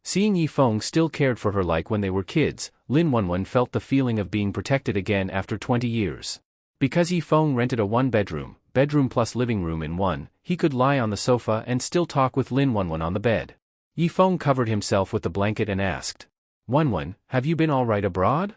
Seeing Yifeng still cared for her like when they were kids, Lin Wanwan felt the feeling of being protected again after 20 years. Because Yifeng rented a one-bedroom, bedroom plus living room in one, he could lie on the sofa and still talk with Lin Wanwan on the bed. Yifeng covered himself with the blanket and asked. Wanwan, have you been alright abroad?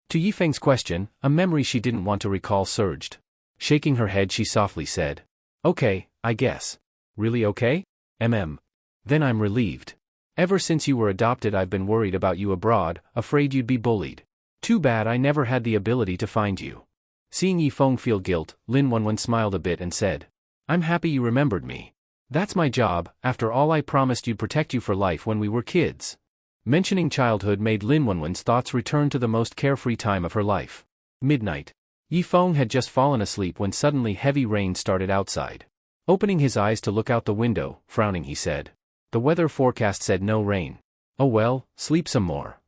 To Yifeng's question, a memory she didn't want to recall surged. Shaking her head she softly said. Okay, I guess. Really okay? Then I'm relieved. Ever since you were adopted I've been worried about you abroad, afraid you'd be bullied. Too bad I never had the ability to find you. Seeing Yifeng feel guilt, Lin Wanwan smiled a bit and said. I'm happy you remembered me. That's my job, after all I promised you'd protect you for life when we were kids. Mentioning childhood made Lin Wanwan's thoughts return to the most carefree time of her life. Midnight. Yifeng had just fallen asleep when suddenly heavy rain started outside. Opening his eyes to look out the window, frowning he said. The weather forecast said no rain. Oh well, sleep some more.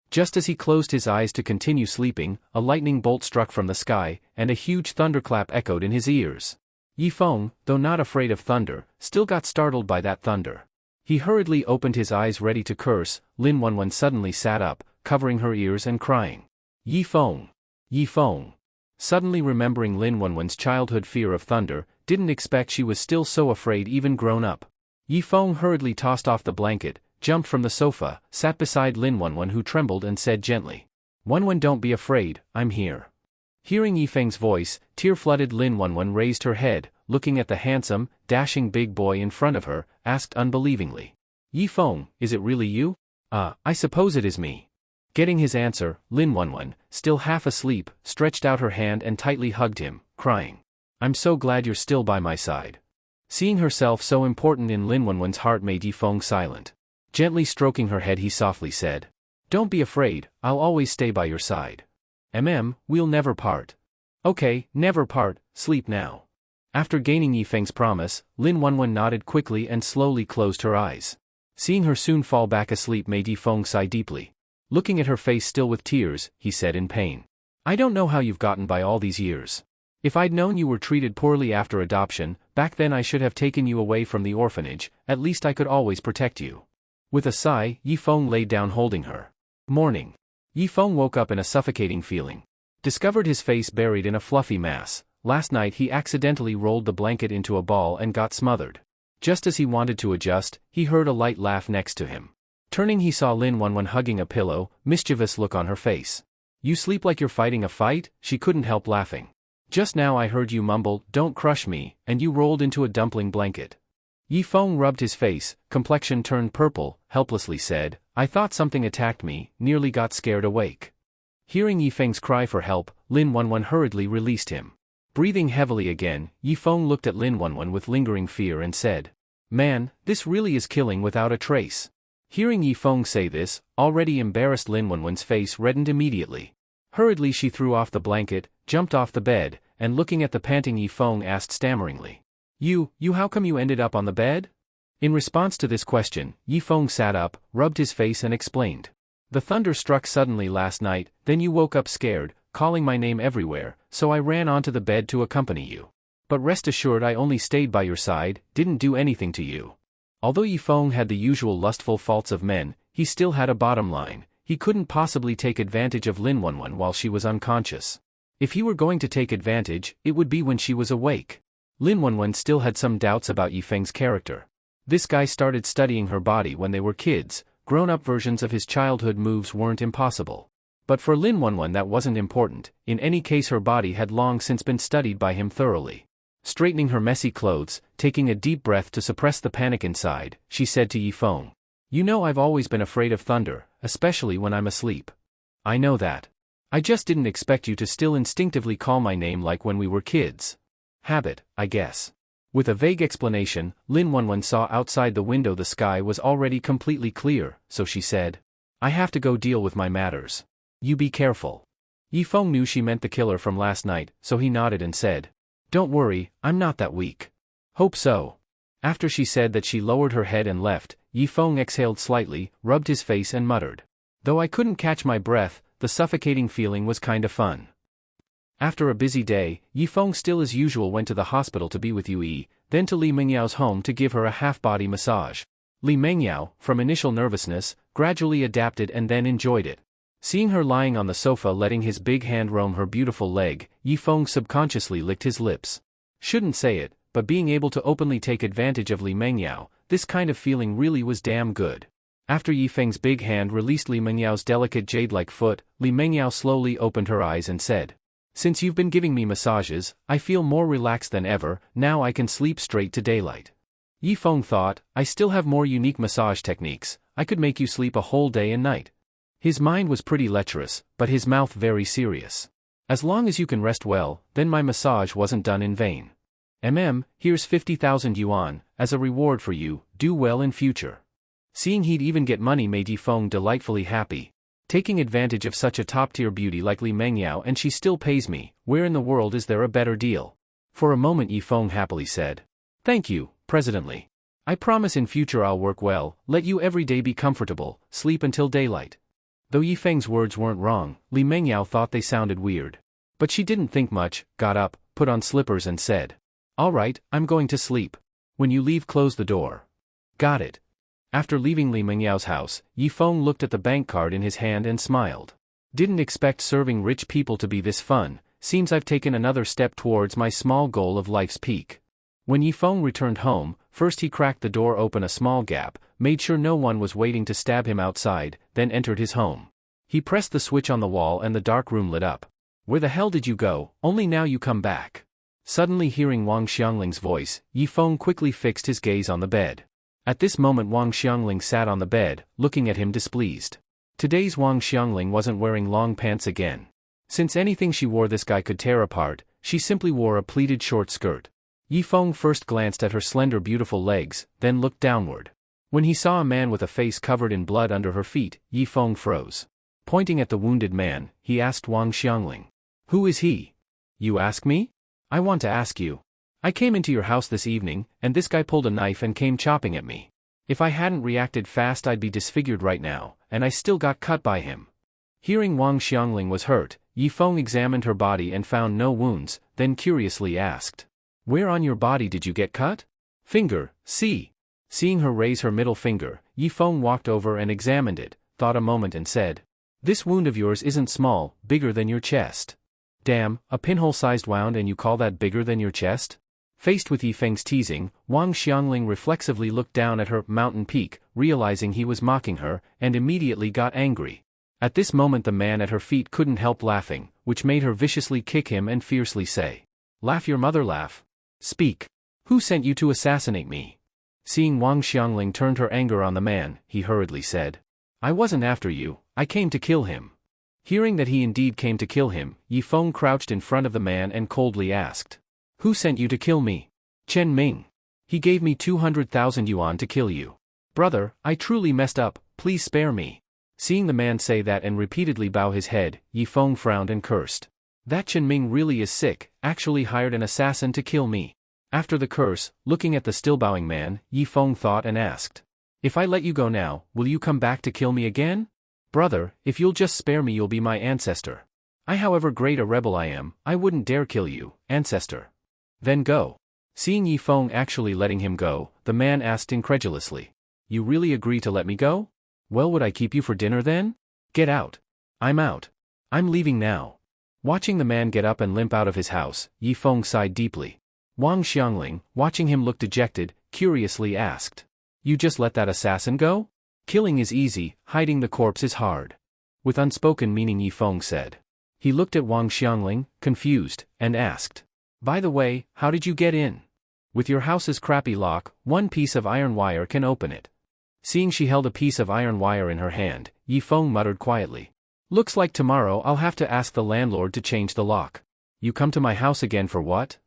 Just as he closed his eyes to continue sleeping, a lightning bolt struck from the sky, and a huge thunderclap echoed in his ears. Yifeng, though not afraid of thunder, still got startled by that thunder. He hurriedly opened his eyes ready to curse. Lin Wanwan suddenly sat up, covering her ears and crying. Yifeng! Yifeng! Suddenly remembering Lin Wanwan's childhood fear of thunder, didn't expect she was still so afraid even grown up. Yifeng hurriedly tossed off the blanket, jumped from the sofa, sat beside Lin Wanwan who trembled and said gently. Wanwan, don't be afraid, I'm here. Hearing Yifeng's voice, tear-flooded Lin Wanwan raised her head, looking at the handsome, dashing big boy in front of her, asked unbelievingly. Yifeng, is it really you? I suppose it is me. Getting his answer, Lin Wanwan, still half asleep, stretched out her hand and tightly hugged him, crying. I'm so glad you're still by my side. Seeing herself so important in Lin Wanwan's heart made Yifeng silent. Gently stroking her head he softly said. Don't be afraid, I'll always stay by your side. We'll never part. Okay, never part, sleep now. After gaining Yifeng's promise, Lin Wanwan nodded quickly and slowly closed her eyes. Seeing her soon fall back asleep made Yifeng sigh deeply. Looking at her face still with tears, he said in pain. I don't know how you've gotten by all these years. If I'd known you were treated poorly after adoption, back then I should have taken you away from the orphanage, at least I could always protect you. With a sigh, Yifeng laid down holding her. Morning. Yifeng woke up in a suffocating feeling. Discovered his face buried in a fluffy mass. Last night he accidentally rolled the blanket into a ball and got smothered. Just as he wanted to adjust, he heard a light laugh next to him. Turning he saw Lin Wanwan hugging a pillow, mischievous look on her face. You sleep like you're fighting a fight? She couldn't help laughing. Just now I heard you mumble, don't crush me, and you rolled into a dumpling blanket. Yifeng rubbed his face, complexion turned purple, helplessly said, I thought something attacked me, nearly got scared awake. Hearing Yifeng's cry for help, Lin Wanwan hurriedly released him. Breathing heavily again, Yifeng looked at Lin Wanwan with lingering fear and said, Man, this really is killing without a trace. Hearing Yifeng say this, already embarrassed Lin Wanwan's face reddened immediately. Hurriedly she threw off the blanket, jumped off the bed, and looking at the panting Yifeng asked stammeringly. You how come you ended up on the bed? In response to this question, Yi Feng sat up, rubbed his face and explained. The thunder struck suddenly last night, then you woke up scared, calling my name everywhere, so I ran onto the bed to accompany you. But rest assured I only stayed by your side, didn't do anything to you. Although Yi Feng had the usual lustful faults of men, he still had a bottom line. He couldn't possibly take advantage of Lin Wanwan while she was unconscious. If he were going to take advantage, it would be when she was awake. Lin Wanwan still had some doubts about Yi Feng's character. This guy started studying her body when they were kids. Grown-up versions of his childhood moves weren't impossible. But for Lin Wanwan that wasn't important. In any case her body had long since been studied by him thoroughly. Straightening her messy clothes, taking a deep breath to suppress the panic inside, she said to Yi Feng. You know I've always been afraid of thunder, especially when I'm asleep. I know that. I just didn't expect you to still instinctively call my name like when we were kids. Habit, I guess. With a vague explanation, Lin Wanwan saw outside the window the sky was already completely clear, so she said. I have to go deal with my matters. You be careful. Yi Feng knew she meant the killer from last night, so he nodded and said. Don't worry, I'm not that weak. Hope so. After she said that she lowered her head and left, Yi Feng exhaled slightly, rubbed his face and muttered. Though I couldn't catch my breath, the suffocating feeling was kinda fun. After a busy day, Yi Feng still as usual went to the hospital to be with Yue, then to Li Mengyao's home to give her a half-body massage. Li Mengyao, from initial nervousness, gradually adapted and then enjoyed it. Seeing her lying on the sofa letting his big hand roam her beautiful leg, Yi Feng subconsciously licked his lips. Shouldn't say it, but being able to openly take advantage of Li Mengyao, this kind of feeling really was damn good. After Yi Feng's big hand released Li Mengyao's delicate jade-like foot, Li Mengyao slowly opened her eyes and said. Since you've been giving me massages, I feel more relaxed than ever, now I can sleep straight to daylight. Yi Feng thought, I still have more unique massage techniques, I could make you sleep a whole day and night. His mind was pretty lecherous, but his mouth very serious. As long as you can rest well, then my massage wasn't done in vain. Here's 50,000 yuan, as a reward for you, do well in future. Seeing he'd even get money made Yi Feng delightfully happy. Taking advantage of such a top-tier beauty like Li Mengyao and she still pays me, where in the world is there a better deal? For a moment Yi Feng happily said. Thank you, President Li. I promise in future I'll work well, let you every day be comfortable, sleep until daylight. Though Yi Feng's words weren't wrong, Li Mengyao thought they sounded weird. But she didn't think much, got up, put on slippers and said. All right, I'm going to sleep. When you leave close the door. Got it. After leaving Li Mengyao's house, Yi Feng looked at the bank card in his hand and smiled. Didn't expect serving rich people to be this fun, seems I've taken another step towards my small goal of life's peak. When Yi Feng returned home, first he cracked the door open a small gap, made sure no one was waiting to stab him outside, then entered his home. He pressed the switch on the wall and the dark room lit up. Where the hell did you go, only now you come back? Suddenly hearing Wang Xiangling's voice, Yi Feng quickly fixed his gaze on the bed. At this moment Wang Xiangling sat on the bed, looking at him displeased. Today's Wang Xiangling wasn't wearing long pants again. Since anything she wore this guy could tear apart, she simply wore a pleated short skirt. Yi Feng first glanced at her slender beautiful legs, then looked downward. When he saw a man with a face covered in blood under her feet, Yi Feng froze. Pointing at the wounded man, he asked Wang Xiangling. Who is he? You ask me? I want to ask you. I came into your house this evening, and this guy pulled a knife and came chopping at me. If I hadn't reacted fast I'd be disfigured right now, and I still got cut by him. Hearing Wang Xiangling was hurt, Yi Feng examined her body and found no wounds, then curiously asked. Where on your body did you get cut? Finger, see. Seeing her raise her middle finger, Yi Feng walked over and examined it, thought a moment and said. This wound of yours isn't small, bigger than your chest. Damn, a pinhole-sized wound and you call that bigger than your chest? Faced with Yi Feng's teasing, Wang Xiangling reflexively looked down at her mountain peak, realizing he was mocking her, and immediately got angry. At this moment the man at her feet couldn't help laughing, which made her viciously kick him and fiercely say. Laugh your mother laugh. Speak. Who sent you to assassinate me? Seeing Wang Xiangling turned her anger on the man, he hurriedly said. I wasn't after you, I came to kill him. Hearing that he indeed came to kill him, Yi Feng crouched in front of the man and coldly asked. Who sent you to kill me? Chen Ming. He gave me 200,000 yuan to kill you. Brother, I truly messed up, please spare me. Seeing the man say that and repeatedly bow his head, Yi Feng frowned and cursed. That Chen Ming really is sick, actually hired an assassin to kill me. After the curse, looking at the still bowing man, Yi Feng thought and asked. If I let you go now, will you come back to kill me again? Brother, if you'll just spare me, you'll be my ancestor. However great a rebel I am, I wouldn't dare kill you, ancestor. Then go. Seeing Yi Feng actually letting him go, the man asked incredulously. You really agree to let me go? Well, would I keep you for dinner then? Get out. I'm out. I'm leaving now. Watching the man get up and limp out of his house, Yi Feng sighed deeply. Wang Xiangling, watching him look dejected, curiously asked. You just let that assassin go? Killing is easy, hiding the corpse is hard. With unspoken meaning, Yi Feng said. He looked at Wang Xiangling, confused, and asked. By the way, how did you get in? With your house's crappy lock, one piece of iron wire can open it. Seeing she held a piece of iron wire in her hand, Yi Feng muttered quietly. Looks like tomorrow I'll have to ask the landlord to change the lock. You come to my house again for what?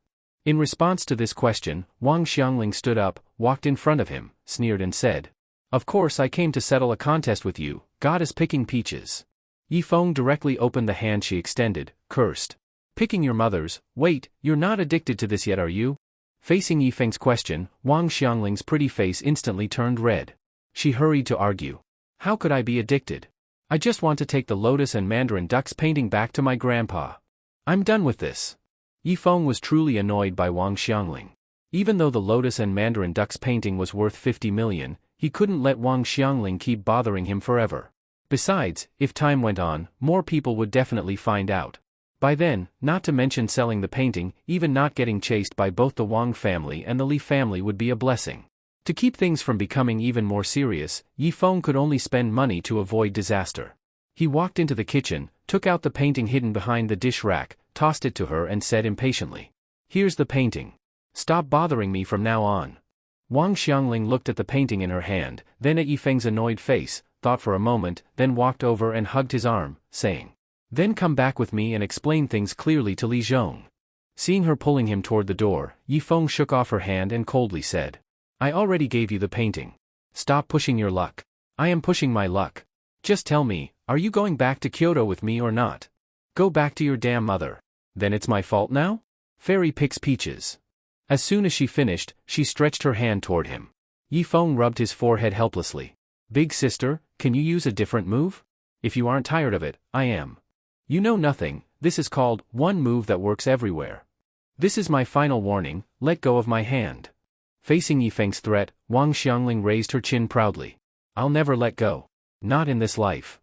In response to this question, Wang Xiangling stood up, walked in front of him, sneered and said. Of course I came to settle a contest with you, goddess picking peaches. Yi Feng directly opened the hand she extended, cursed. Picking your mother's, wait, you're not addicted to this yet, are you? Facing Yi Feng's question, Wang Xiangling's pretty face instantly turned red. She hurried to argue. How could I be addicted? I just want to take the lotus and mandarin ducks painting back to my grandpa. I'm done with this. Yi Feng was truly annoyed by Wang Xiangling. Even though the lotus and mandarin ducks painting was worth 50 million, he couldn't let Wang Xiangling keep bothering him forever. Besides, if time went on, more people would definitely find out. By then, not to mention selling the painting, even not getting chased by both the Wang family and the Li family would be a blessing. To keep things from becoming even more serious, Yi Feng could only spend money to avoid disaster. He walked into the kitchen, took out the painting hidden behind the dish rack, tossed it to her and said impatiently. Here's the painting. Stop bothering me from now on. Wang Xiangling looked at the painting in her hand, then at Yi Feng's annoyed face, thought for a moment, then walked over and hugged his arm, saying. Then come back with me and explain things clearly to Li Zhong. Seeing her pulling him toward the door, Yi Feng shook off her hand and coldly said. I already gave you the painting. Stop pushing your luck. I am pushing my luck. Just tell me, are you going back to Kyoto with me or not? Go back to your damn mother. Then it's my fault now? Fairy picks peaches. As soon as she finished, she stretched her hand toward him. Yi Feng rubbed his forehead helplessly. Big sister, can you use a different move? If you aren't tired of it, I am. You know nothing, this is called one move that works everywhere. This is my final warning, let go of my hand. Facing Yi Feng's threat, Wang Xiangling raised her chin proudly. I'll never let go. Not in this life.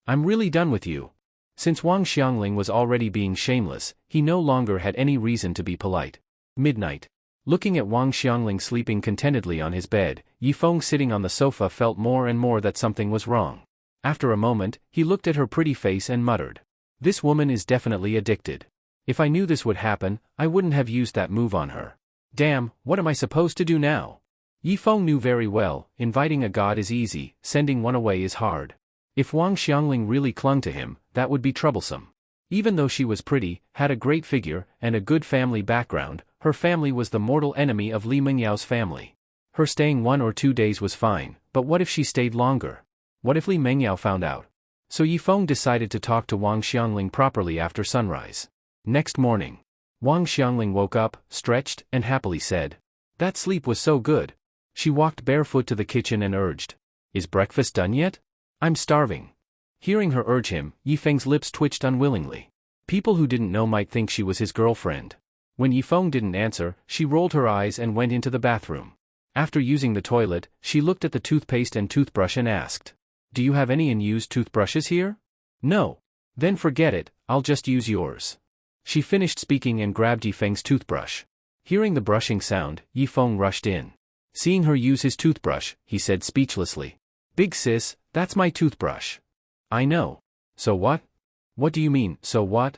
I'm really done with you. Since Wang Xiangling was already being shameless, he no longer had any reason to be polite. Midnight. Looking at Wang Xiangling sleeping contentedly on his bed, Yi Feng sitting on the sofa felt more and more that something was wrong. After a moment, he looked at her pretty face and muttered. This woman is definitely addicted. If I knew this would happen, I wouldn't have used that move on her. Damn, what am I supposed to do now? Yi Feng knew very well, inviting a god is easy, sending one away is hard. If Wang Xiangling really clung to him, that would be troublesome. Even though she was pretty, had a great figure, and a good family background, her family was the mortal enemy of Li Mengyao's family. Her staying 1 or 2 days was fine, but what if she stayed longer? What if Li Mengyao found out? So Yi Feng decided to talk to Wang Xiangling properly after sunrise. Next morning, Wang Xiangling woke up, stretched, and happily said, that sleep was so good. She walked barefoot to the kitchen and urged, is breakfast done yet? I'm starving. Hearing her urge him, Yi Feng's lips twitched unwillingly. People who didn't know might think she was his girlfriend. When Yi Feng didn't answer, she rolled her eyes and went into the bathroom. After using the toilet, she looked at the toothpaste and toothbrush and asked, do you have any unused toothbrushes here? No. Then forget it, I'll just use yours. She finished speaking and grabbed Yi Feng's toothbrush. Hearing the brushing sound, Yi Feng rushed in. Seeing her use his toothbrush, he said speechlessly. Big sis, that's my toothbrush. I know. So what? What do you mean, so what?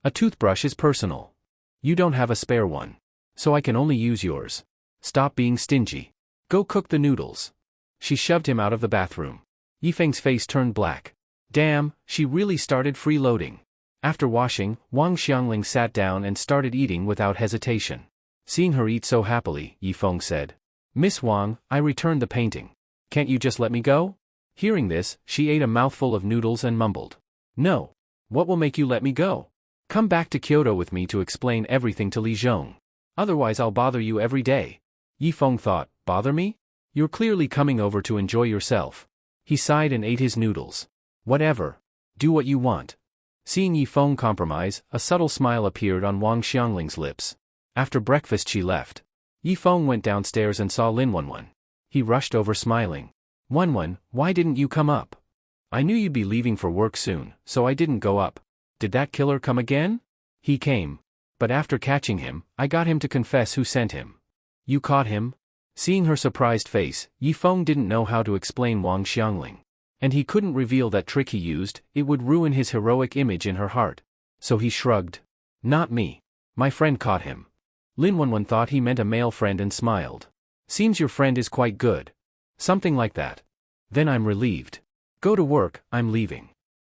A toothbrush is personal. You don't have a spare one. So I can only use yours. Stop being stingy. Go cook the noodles. She shoved him out of the bathroom. Yi Feng's face turned black. Damn, she really started freeloading. After washing, Wang Xiangling sat down and started eating without hesitation. Seeing her eat so happily, Yi Feng said, Miss Wang, I returned the painting. Can't you just let me go? Hearing this, she ate a mouthful of noodles and mumbled. No. What will make you let me go? Come back to Kyoto with me to explain everything to Li Zhong. Otherwise I'll bother you every day. Yifeng thought, bother me? You're clearly coming over to enjoy yourself. He sighed and ate his noodles. Whatever. Do what you want. Seeing Yifeng compromise, a subtle smile appeared on Wang Xiangling's lips. After breakfast she left. Yifeng went downstairs and saw Lin Wanwan. He rushed over smiling. Wanwan, why didn't you come up? I knew you'd be leaving for work soon, so I didn't go up. Did that killer come again? He came. But after catching him, I got him to confess who sent him. You caught him? Seeing her surprised face, Yifeng didn't know how to explain Wang Xiangling. And he couldn't reveal that trick he used, it would ruin his heroic image in her heart. So he shrugged. Not me. My friend caught him. Lin Wanwan thought he meant a male friend and smiled. Seems your friend is quite good. Something like that. Then I'm relieved. Go to work, I'm leaving.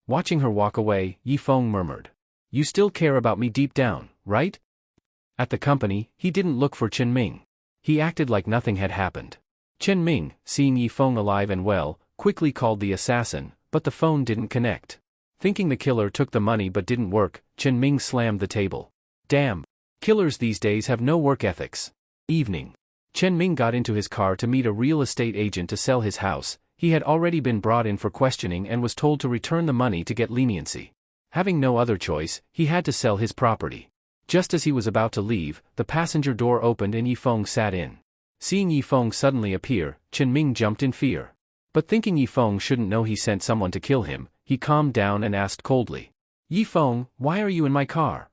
Watching her walk away, Yifeng murmured. You still care about me deep down, right? At the company, he didn't look for Chen Ming. He acted like nothing had happened. Chen Ming, seeing Yifeng alive and well, quickly called the assassin, but the phone didn't connect. Thinking the killer took the money but didn't work, Chen Ming slammed the table. Damn. Killers these days have no work ethics. Evening. Chen Ming got into his car to meet a real estate agent to sell his house. He had already been brought in for questioning and was told to return the money to get leniency. Having no other choice, he had to sell his property. Just as he was about to leave, the passenger door opened and Yifeng sat in. Seeing Yifeng suddenly appear, Chen Ming jumped in fear. But thinking Yifeng shouldn't know he sent someone to kill him, he calmed down and asked coldly. Yifeng, why are you in my car?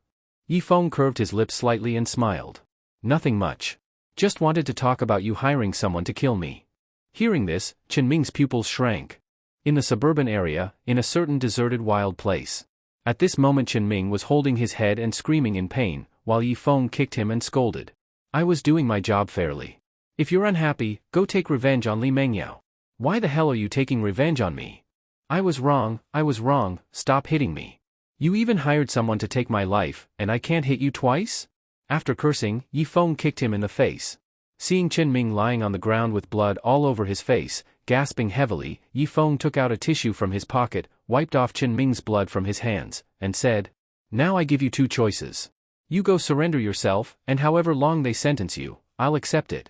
Yifeng curved his lips slightly and smiled. Nothing much. Just wanted to talk about you hiring someone to kill me. Hearing this, Chen Ming's pupils shrank. In the suburban area, in a certain deserted wild place. At this moment Chen Ming was holding his head and screaming in pain, while Yifeng kicked him and scolded. I was doing my job fairly. If you're unhappy, go take revenge on Li Mengyao. Why the hell are you taking revenge on me? I was wrong, stop hitting me. You even hired someone to take my life, and I can't hit you twice? After cursing, Yifeng kicked him in the face. Seeing Chen Ming lying on the ground with blood all over his face, gasping heavily, Yifeng took out a tissue from his pocket, wiped off Chen Ming's blood from his hands, and said, Now I give you two choices. You go surrender yourself, and however long they sentence you, I'll accept it.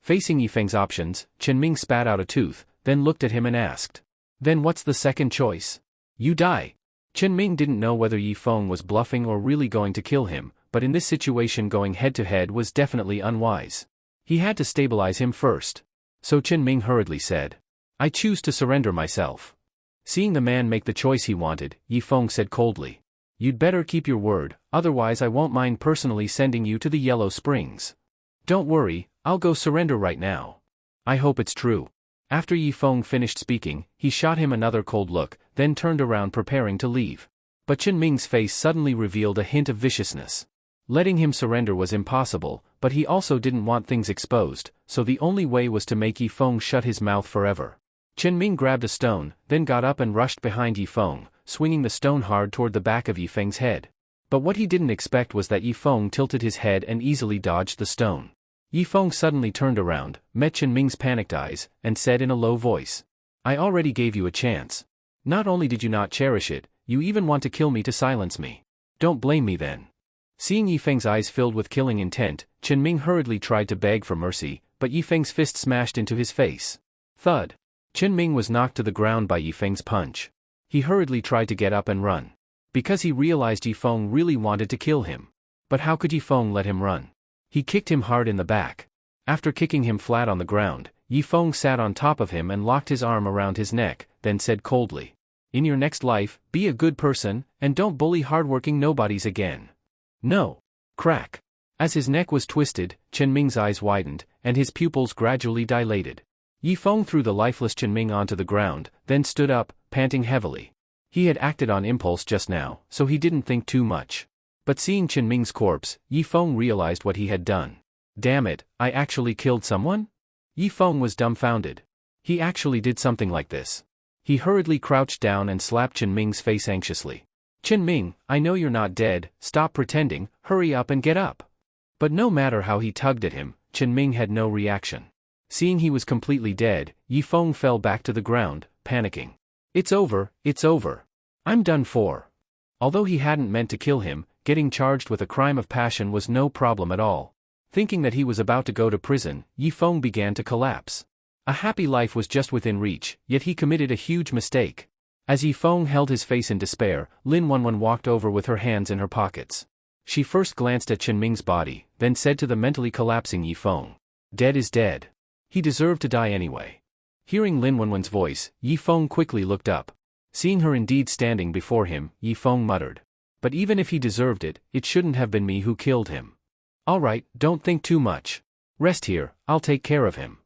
Facing Yifeng's options, Chen Ming spat out a tooth, then looked at him and asked, Then what's the second choice? You die. Chen Ming didn't know whether Yifeng was bluffing or really going to kill him, but in this situation going head-to-head was definitely unwise. He had to stabilize him first. So Chen Ming hurriedly said, I choose to surrender myself. Seeing the man make the choice he wanted, Yifeng said coldly, You'd better keep your word, otherwise I won't mind personally sending you to the Yellow Springs. Don't worry, I'll go surrender right now. I hope it's true. After Yifeng finished speaking, he shot him another cold look, then turned around preparing to leave. But Chen Ming's face suddenly revealed a hint of viciousness. Letting him surrender was impossible, but he also didn't want things exposed, so the only way was to make Yifeng shut his mouth forever. Chen Ming grabbed a stone, then got up and rushed behind Yifeng, swinging the stone hard toward the back of Yifeng's head. But what he didn't expect was that Yifeng tilted his head and easily dodged the stone. Yifeng suddenly turned around, met Chen Ming's panicked eyes, and said in a low voice, I already gave you a chance. Not only did you not cherish it, you even want to kill me to silence me. Don't blame me then. Seeing Yifeng's eyes filled with killing intent, Chen Ming hurriedly tried to beg for mercy, but Yifeng's fist smashed into his face. Thud. Chen Ming was knocked to the ground by Yifeng's punch. He hurriedly tried to get up and run. Because he realized Yifeng really wanted to kill him. But how could Yifeng let him run? He kicked him hard in the back. After kicking him flat on the ground, Yifeng sat on top of him and locked his arm around his neck, then said coldly, In your next life, be a good person, and don't bully hardworking nobodies again. No. Crack. As his neck was twisted, Chen Ming's eyes widened, and his pupils gradually dilated. Yifeng threw the lifeless Chen Ming onto the ground, then stood up, panting heavily. He had acted on impulse just now, so he didn't think too much. But seeing Chen Ming's corpse, Yifeng realized what he had done. Damn it, I actually killed someone? Yifeng was dumbfounded. He actually did something like this. He hurriedly crouched down and slapped Chen Ming's face anxiously. Chen Ming, I know you're not dead, stop pretending, hurry up and get up. But no matter how he tugged at him, Chen Ming had no reaction. Seeing he was completely dead, Yifeng fell back to the ground, panicking. It's over, I'm done for. Although he hadn't meant to kill him, getting charged with a crime of passion was no problem at all. Thinking that he was about to go to prison, Yifeng began to collapse. A happy life was just within reach, yet he committed a huge mistake. As Yifeng held his face in despair, Lin Wanwan walked over with her hands in her pockets. She first glanced at Chenming's body, then said to the mentally collapsing Yifeng, "Dead is dead. He deserved to die anyway." Hearing Lin Wanwan's voice, Yifeng quickly looked up. Seeing her indeed standing before him, Yifeng muttered, "But even if he deserved it, it shouldn't have been me who killed him. All right, don't think too much. Rest here, I'll take care of him."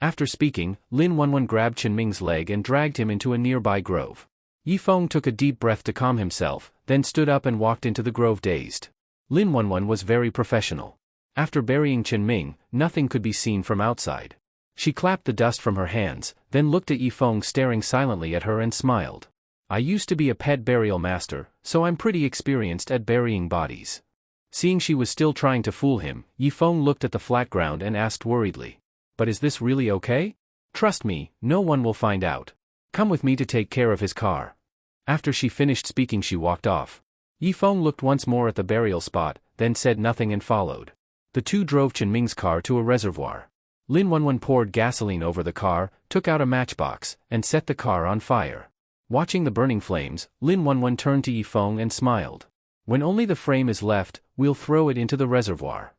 After speaking, Lin Wanwan grabbed Chenming's leg and dragged him into a nearby grove. Yifeng took a deep breath to calm himself, then stood up and walked into the grove dazed. Lin Wanwan was very professional. After burying Chenming, nothing could be seen from outside. She clapped the dust from her hands, then looked at Yifeng staring silently at her and smiled. "I used to be a pet burial master, so I'm pretty experienced at burying bodies." Seeing she was still trying to fool him, Yifeng looked at the flat ground and asked worriedly, "But is this really okay? Trust me, no one will find out. Come with me to take care of his car." After she finished speaking she walked off. Yifeng looked once more at the burial spot, then said nothing and followed. The two drove Chenming's car to a reservoir. Lin Wanwan poured gasoline over the car, took out a matchbox, and set the car on fire. Watching the burning flames, Lin Wanwan turned to Yifeng and smiled. "When only the frame is left, we'll throw it into the reservoir."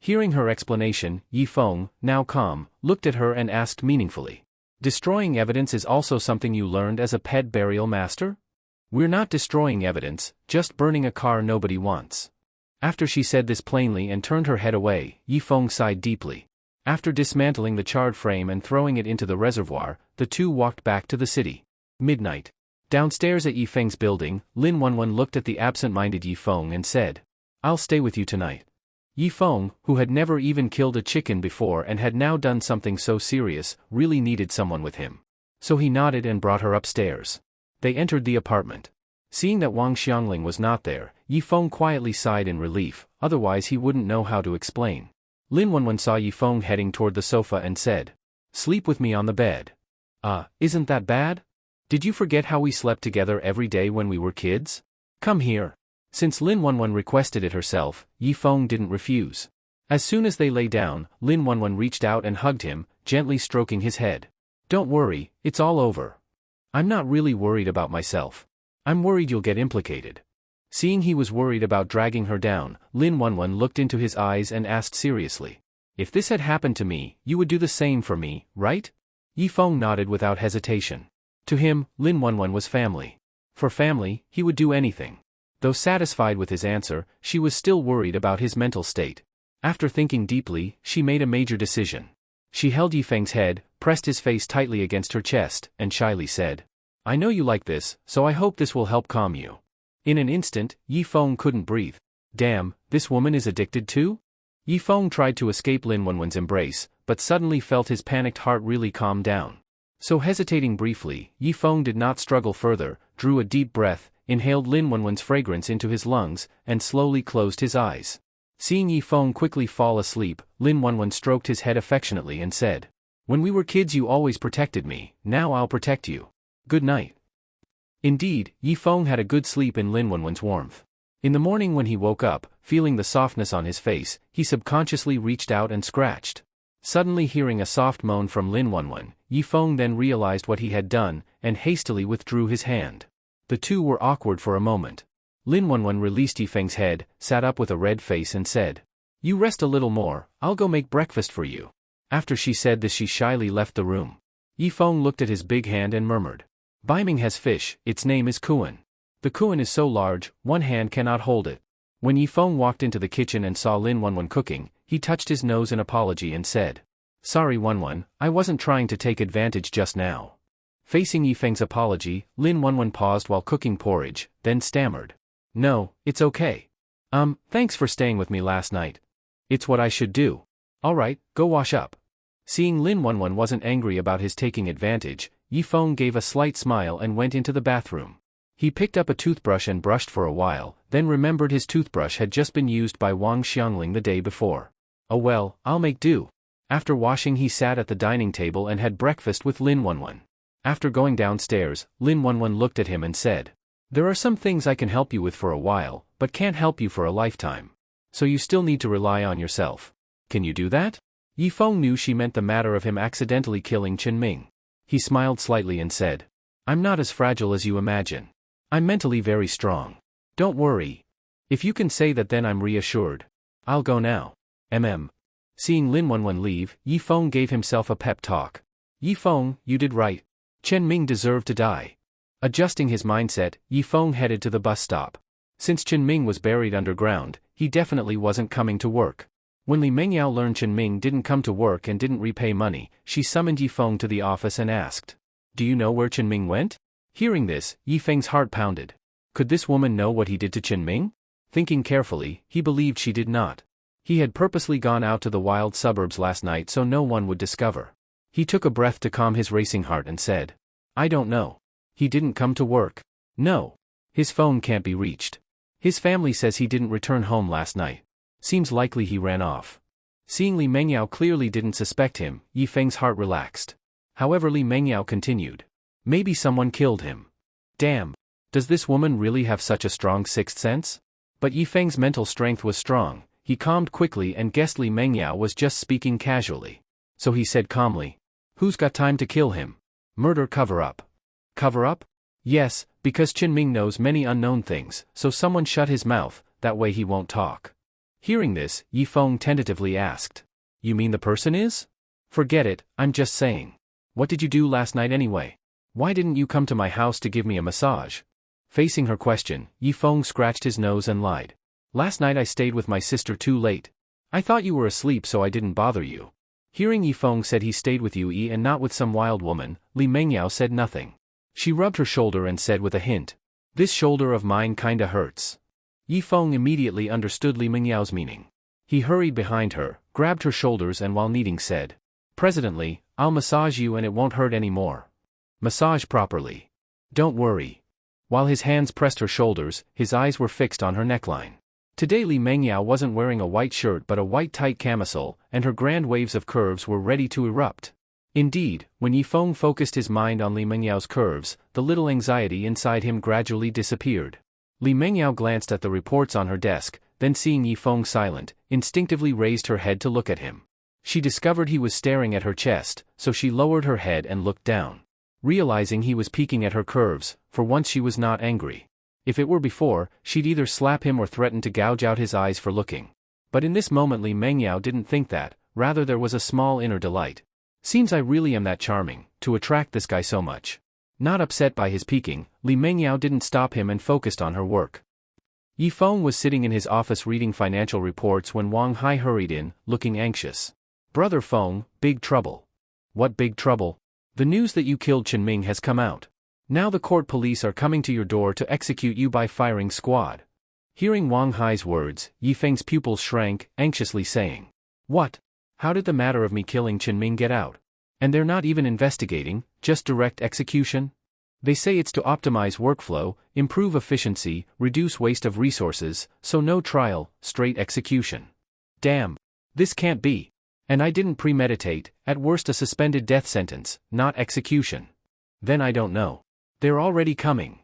Hearing her explanation, Yifeng, now calm, looked at her and asked meaningfully, "Destroying evidence is also something you learned as a pet burial master?" "We're not destroying evidence, just burning a car nobody wants." After she said this plainly and turned her head away, Yifeng sighed deeply. After dismantling the charred frame and throwing it into the reservoir, the two walked back to the city. Midnight. Downstairs at Yifeng's building, Lin Wanwan looked at the absent-minded Yifeng and said, "I'll stay with you tonight." Yifeng, who had never even killed a chicken before and had now done something so serious, really needed someone with him. So he nodded and brought her upstairs. They entered the apartment. Seeing that Wang Xiangling was not there, Yifeng quietly sighed in relief, otherwise he wouldn't know how to explain. Lin Wanwan saw Yifeng heading toward the sofa and said, "Sleep with me on the bed." Isn't that bad? Did you forget how we slept together every day when we were kids? Come here." Since Lin Wanwan requested it herself, Yifeng didn't refuse. As soon as they lay down, Lin Wanwan reached out and hugged him, gently stroking his head. "Don't worry, it's all over. I'm not really worried about myself. I'm worried you'll get implicated." Seeing he was worried about dragging her down, Lin Wanwan looked into his eyes and asked seriously, "If this had happened to me, you would do the same for me, right?" Yifeng nodded without hesitation. To him, Lin Wanwan was family. For family, he would do anything. Though satisfied with his answer, she was still worried about his mental state. After thinking deeply, she made a major decision. She held Yifeng's head, pressed his face tightly against her chest, and shyly said, "I know you like this, so I hope this will help calm you." In an instant, Yifeng couldn't breathe. Damn, this woman is addicted too? Yifeng tried to escape Lin Wanwan's embrace, but suddenly felt his panicked heart really calm down. So hesitating briefly, Yifeng did not struggle further, drew a deep breath, inhaled Lin Wanwan's fragrance into his lungs, and slowly closed his eyes. Seeing Yifeng quickly fall asleep, Lin Wanwan stroked his head affectionately and said, "When we were kids you always protected me, now I'll protect you. Good night." Indeed, Yifeng had a good sleep in Lin Wanwan's warmth. In the morning when he woke up, feeling the softness on his face, he subconsciously reached out and scratched. Suddenly hearing a soft moan from Lin Wanwan, Yifeng then realized what he had done, and hastily withdrew his hand. The two were awkward for a moment. Lin Wanwan released Yifeng's head, sat up with a red face and said, "You rest a little more, I'll go make breakfast for you." After she said this she shyly left the room. Yifeng looked at his big hand and murmured, "Baiming has fish, its name is Kuan. The Kuan is so large, one hand cannot hold it." When Yifeng walked into the kitchen and saw Lin Wanwan cooking, he touched his nose in apology and said, "Sorry Wanwan, I wasn't trying to take advantage just now." Facing Yifeng's apology, Lin Wanwan paused while cooking porridge, then stammered, "No, it's okay. Thanks for staying with me last night. It's what I should do. Alright, go wash up." Seeing Lin Wanwan wasn't angry about his taking advantage, Yifeng gave a slight smile and went into the bathroom. He picked up a toothbrush and brushed for a while, then remembered his toothbrush had just been used by Wang Xiangling the day before. "Oh well, I'll make do." After washing he sat at the dining table and had breakfast with Lin Wanwan. After going downstairs, Lin Wanwan looked at him and said, "There are some things I can help you with for a while, but can't help you for a lifetime. So you still need to rely on yourself. Can you do that? Yifeng knew she meant the matter of him accidentally killing Qinming. He smiled slightly and said, I'm not as fragile as you imagine. I'm mentally very strong. Don't worry. If you can say that, then I'm reassured. I'll go now. Seeing Lin Wanwan leave, Yifeng gave himself a pep talk. Yifeng, you did right. Qinming deserved to die. Adjusting his mindset, Yifeng headed to the bus stop. Since Qinming was buried underground, he definitely wasn't coming to work. When Li Mengyao learned Qinming didn't come to work and didn't repay money, she summoned Yifeng to the office and asked, Do you know where Qinming went? Hearing this, Yifeng's heart pounded. Could this woman know what he did to Qinming? Thinking carefully, he believed she did not. He had purposely gone out to the wild suburbs last night so no one would discover. He took a breath to calm his racing heart and said, I don't know. He didn't come to work. No. His phone can't be reached. His family says he didn't return home last night. Seems likely he ran off. Seeing Li Mengyao clearly didn't suspect him, Yifeng's heart relaxed. However, Li Mengyao continued. Maybe someone killed him. Damn. Does this woman really have such a strong sixth sense? But Yifeng's mental strength was strong. He calmed quickly and guessed Li Mengyao was just speaking casually. So he said calmly, Who's got time to kill him? Murder cover-up. Cover-up? Yes, because Qinming knows many unknown things, so someone shut his mouth, that way he won't talk. Hearing this, Yifeng tentatively asked, You mean the person is? Forget it, I'm just saying. What did you do last night anyway? Why didn't you come to my house to give me a massage? Facing her question, Yifeng scratched his nose and lied. Last night I stayed with my sister too late. I thought you were asleep so I didn't bother you. Hearing Yifeng said he stayed with you and not with some wild woman, Li Mengyao said nothing. She rubbed her shoulder and said with a hint, This shoulder of mine kinda hurts. Yifeng immediately understood Li Mengyao's meaning. He hurried behind her, grabbed her shoulders and while kneading said, Presently, I'll massage you and it won't hurt anymore. Massage properly. Don't worry. While his hands pressed her shoulders, his eyes were fixed on her neckline. Today Li Mengyao wasn't wearing a white shirt but a white tight camisole, and her grand waves of curves were ready to erupt. Indeed, when Yifeng focused his mind on Li Mengyao's curves, the little anxiety inside him gradually disappeared. Li Mengyao glanced at the reports on her desk, then seeing Yifeng silent, instinctively raised her head to look at him. She discovered he was staring at her chest, so she lowered her head and looked down. Realizing he was peeking at her curves, for once she was not angry. If it were before, she'd either slap him or threaten to gouge out his eyes for looking. But in this moment Li Mengyao didn't think that, rather there was a small inner delight. Seems I really am that charming, to attract this guy so much. Not upset by his peeking, Li Mengyao didn't stop him and focused on her work. Yifeng was sitting in his office reading financial reports when Wang Hai hurried in, looking anxious. Brother Feng, big trouble. What big trouble? The news that you killed Qinming has come out. Now the court police are coming to your door to execute you by firing squad. Hearing Wang Hai's words, Yifeng's pupils shrank, anxiously saying, What? How did the matter of me killing Qinming get out? And they're not even investigating, just direct execution? They say it's to optimize workflow, improve efficiency, reduce waste of resources, so no trial, straight execution. Damn. This can't be. And I didn't premeditate, at worst a suspended death sentence, not execution. Then I don't know. They're already coming.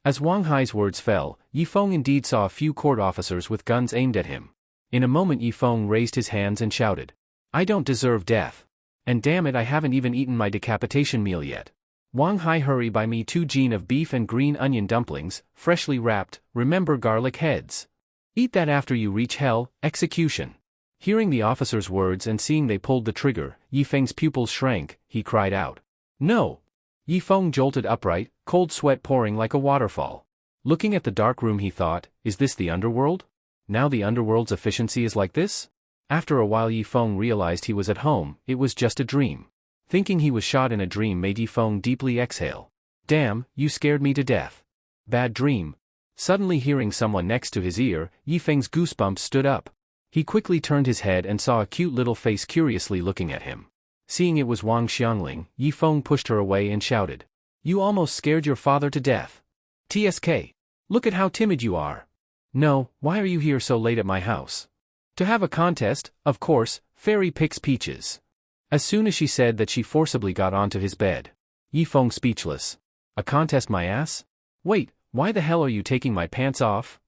As Wang Hai's words fell, Yifeng indeed saw a few court officers with guns aimed at him. In a moment Yifeng raised his hands and shouted, I don't deserve death. And damn it, I haven't even eaten my decapitation meal yet. Wang Hai, hurry buy me 2 gin of beef and green onion dumplings, freshly wrapped, remember garlic heads. Eat that after you reach hell, execution. Hearing the officer's words and seeing they pulled the trigger, Yifeng's pupils shrank, he cried out. No. Yifeng jolted upright, cold sweat pouring like a waterfall. Looking at the dark room he thought, is this the underworld? Now the underworld's efficiency is like this? After a while Yifeng realized he was at home, it was just a dream. Thinking he was shot in a dream made Yifeng deeply exhale. Damn, you scared me to death. Bad dream. Suddenly hearing someone next to his ear, Yifeng's goosebumps stood up. He quickly turned his head and saw a cute little face curiously looking at him. Seeing it was Wang Xiangling, Yifeng pushed her away and shouted. You almost scared your father to death. TSK. Look at how timid you are. No, why are you here so late at my house? To have a contest, of course, Fairy picks peaches. As soon as she said that she forcibly got onto his bed. Yifeng speechless. A contest my ass? Wait, why the hell are you taking my pants off?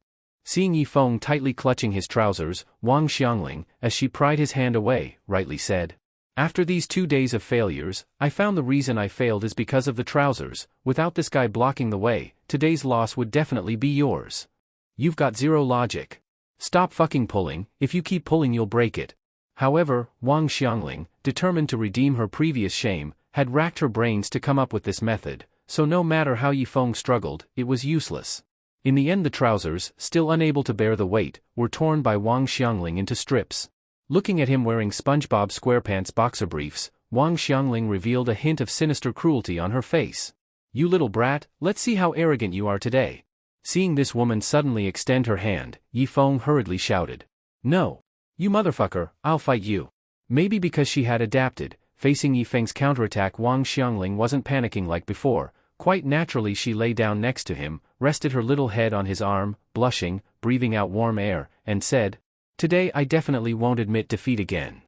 Seeing Yifeng tightly clutching his trousers, Wang Xiangling, as she pried his hand away, rightly said. After these 2 days of failures, I found the reason I failed is because of the trousers. Without this guy blocking the way, today's loss would definitely be yours. You've got zero logic. Stop fucking pulling, if you keep pulling you'll break it. However, Wang Xiangling, determined to redeem her previous shame, had racked her brains to come up with this method, so no matter how Yifeng struggled, it was useless. In the end the trousers, still unable to bear the weight, were torn by Wang Xiangling into strips. Looking at him wearing SpongeBob SquarePants boxer briefs, Wang Xiangling revealed a hint of sinister cruelty on her face. You little brat, let's see how arrogant you are today. Seeing this woman suddenly extend her hand, Yifeng hurriedly shouted. No. You motherfucker, I'll fight you. Maybe because she had adapted, facing Yifeng's counterattack Wang Xiangling wasn't panicking like before. Quite naturally she lay down next to him, rested her little head on his arm, blushing, breathing out warm air, and said, Today I definitely won't admit defeat again.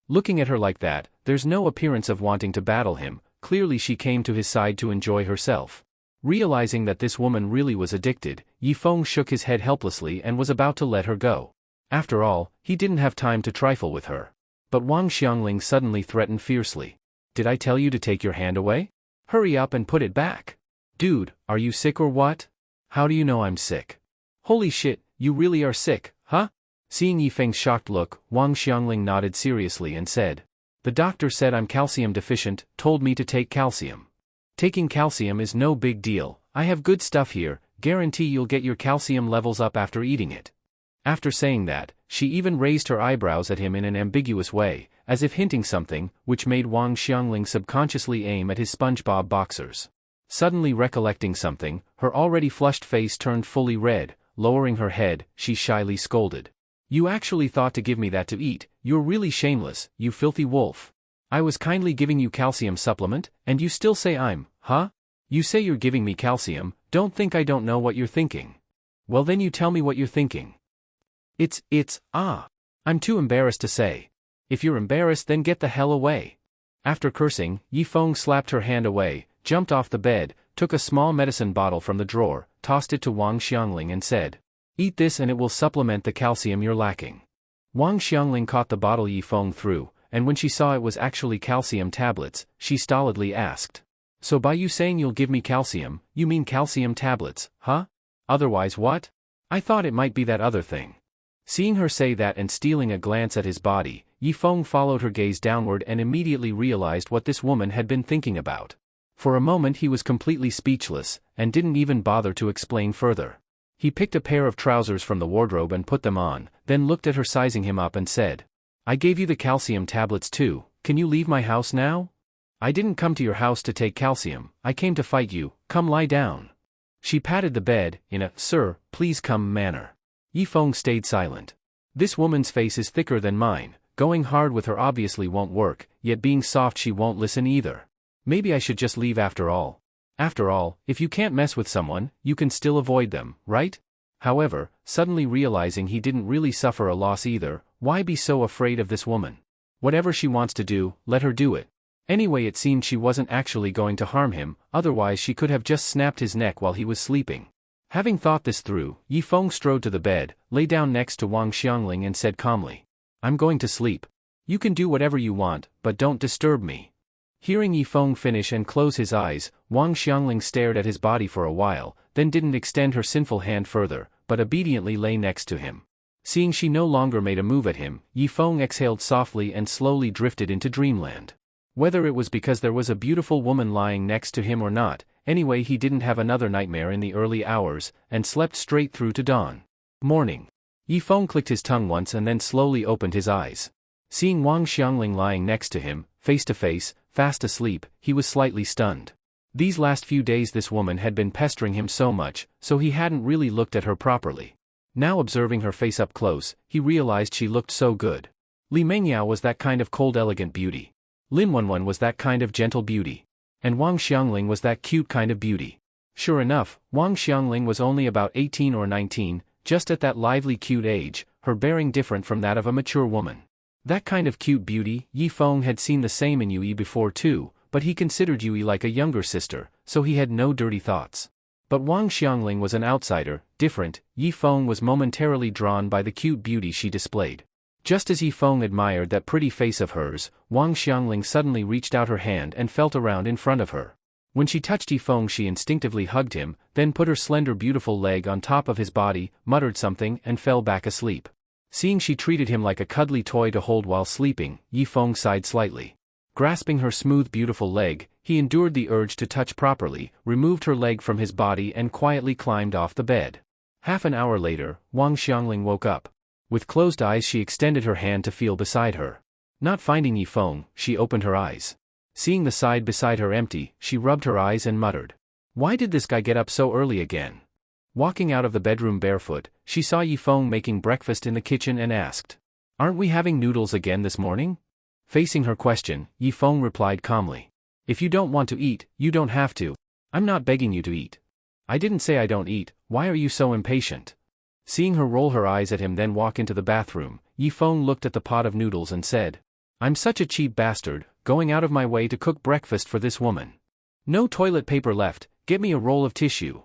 Looking at her like that, there's no appearance of wanting to battle him, clearly she came to his side to enjoy herself. Realizing that this woman really was addicted, Yifeng shook his head helplessly and was about to let her go. After all, he didn't have time to trifle with her. But Wang Xiangling suddenly threatened fiercely. Did I tell you to take your hand away? Hurry up and put it back. Dude, are you sick or what? How do you know I'm sick? Holy shit, you really are sick, huh? Seeing Yifeng's shocked look, Wang Xiangling nodded seriously and said. The doctor said I'm calcium deficient, told me to take calcium. Taking calcium is no big deal, I have good stuff here, guarantee you'll get your calcium levels up after eating it. After saying that, she even raised her eyebrows at him in an ambiguous way, as if hinting something, which made Wang Xiangling subconsciously aim at his SpongeBob boxers. Suddenly recollecting something, her already flushed face turned fully red. Lowering her head, she shyly scolded. You actually thought to give me that to eat, you're really shameless, you filthy wolf. I was kindly giving you calcium supplement, and you still say huh? You say you're giving me calcium, don't think I don't know what you're thinking. Well then you tell me what you're thinking. I'm too embarrassed to say. If you're embarrassed then get the hell away. After cursing, Yifeng slapped her hand away, jumped off the bed, took a small medicine bottle from the drawer, tossed it to Wang Xiangling and said, Eat this and it will supplement the calcium you're lacking. Wang Xiangling caught the bottle Yifeng threw, and when she saw it was actually calcium tablets, she stolidly asked. So by you saying you'll give me calcium, you mean calcium tablets, huh? Otherwise what? I thought it might be that other thing. Seeing her say that and stealing a glance at his body, Yifeng followed her gaze downward and immediately realized what this woman had been thinking about. For a moment he was completely speechless, and didn't even bother to explain further. He picked a pair of trousers from the wardrobe and put them on, then looked at her sizing him up and said, I gave you the calcium tablets too, can you leave my house now? I didn't come to your house to take calcium, I came to fight you, come lie down. She patted the bed, in a, sir, please come manner. Yifeng stayed silent. This woman's face is thicker than mine, going hard with her obviously won't work, yet being soft she won't listen either. Maybe I should just leave after all. After all, if you can't mess with someone, you can still avoid them, right? However, suddenly realizing he didn't really suffer a loss either, why be so afraid of this woman? Whatever she wants to do, let her do it. Anyway it seemed she wasn't actually going to harm him, otherwise she could have just snapped his neck while he was sleeping. Having thought this through, Yifeng strode to the bed, lay down next to Wang Xiangling and said calmly, I'm going to sleep. You can do whatever you want, but don't disturb me. Hearing Yifeng finish and close his eyes, Wang Xiangling stared at his body for a while, then didn't extend her sinful hand further, but obediently lay next to him. Seeing she no longer made a move at him, Yifeng exhaled softly and slowly drifted into dreamland. Whether it was because there was a beautiful woman lying next to him or not, anyway he didn't have another nightmare in the early hours, and slept straight through to dawn. Morning. Yifeng clicked his tongue once and then slowly opened his eyes. Seeing Wang Xiangling lying next to him, face to face, fast asleep, he was slightly stunned. These last few days this woman had been pestering him so much, so he hadn't really looked at her properly. Now observing her face up close, he realized she looked so good. Li Mengyao was that kind of cold elegant beauty. Lin Wanwan was that kind of gentle beauty. And Wang Xiangling was that cute kind of beauty. Sure enough, Wang Xiangling was only about 18 or 19, just at that lively cute age, her bearing different from that of a mature woman. That kind of cute beauty, Yifeng had seen the same in Yui before too, but he considered Yui like a younger sister, so he had no dirty thoughts. But Wang Xiangling was an outsider, different. Yi Feng was momentarily drawn by the cute beauty she displayed. Just as Yi Feng admired that pretty face of hers, Wang Xiangling suddenly reached out her hand and felt around in front of her. When she touched Yi Feng, she instinctively hugged him, then put her slender beautiful leg on top of his body, muttered something and fell back asleep. Seeing she treated him like a cuddly toy to hold while sleeping, Yi Feng sighed slightly. Grasping her smooth beautiful leg, he endured the urge to touch properly, removed her leg from his body and quietly climbed off the bed. Half an hour later, Wang Xiangling woke up. With closed eyes she extended her hand to feel beside her. Not finding Yi Feng, she opened her eyes. Seeing the side beside her empty, she rubbed her eyes and muttered, "Why did this guy get up so early again?" Walking out of the bedroom barefoot, she saw Yi Feng making breakfast in the kitchen and asked, "Aren't we having noodles again this morning?" Facing her question, Yi Feng replied calmly, "If you don't want to eat, you don't have to. I'm not begging you to eat." "I didn't say I don't eat, why are you so impatient?" Seeing her roll her eyes at him then walk into the bathroom, Yi Feng looked at the pot of noodles and said, "I'm such a cheap bastard, going out of my way to cook breakfast for this woman. No toilet paper left, get me a roll of tissue.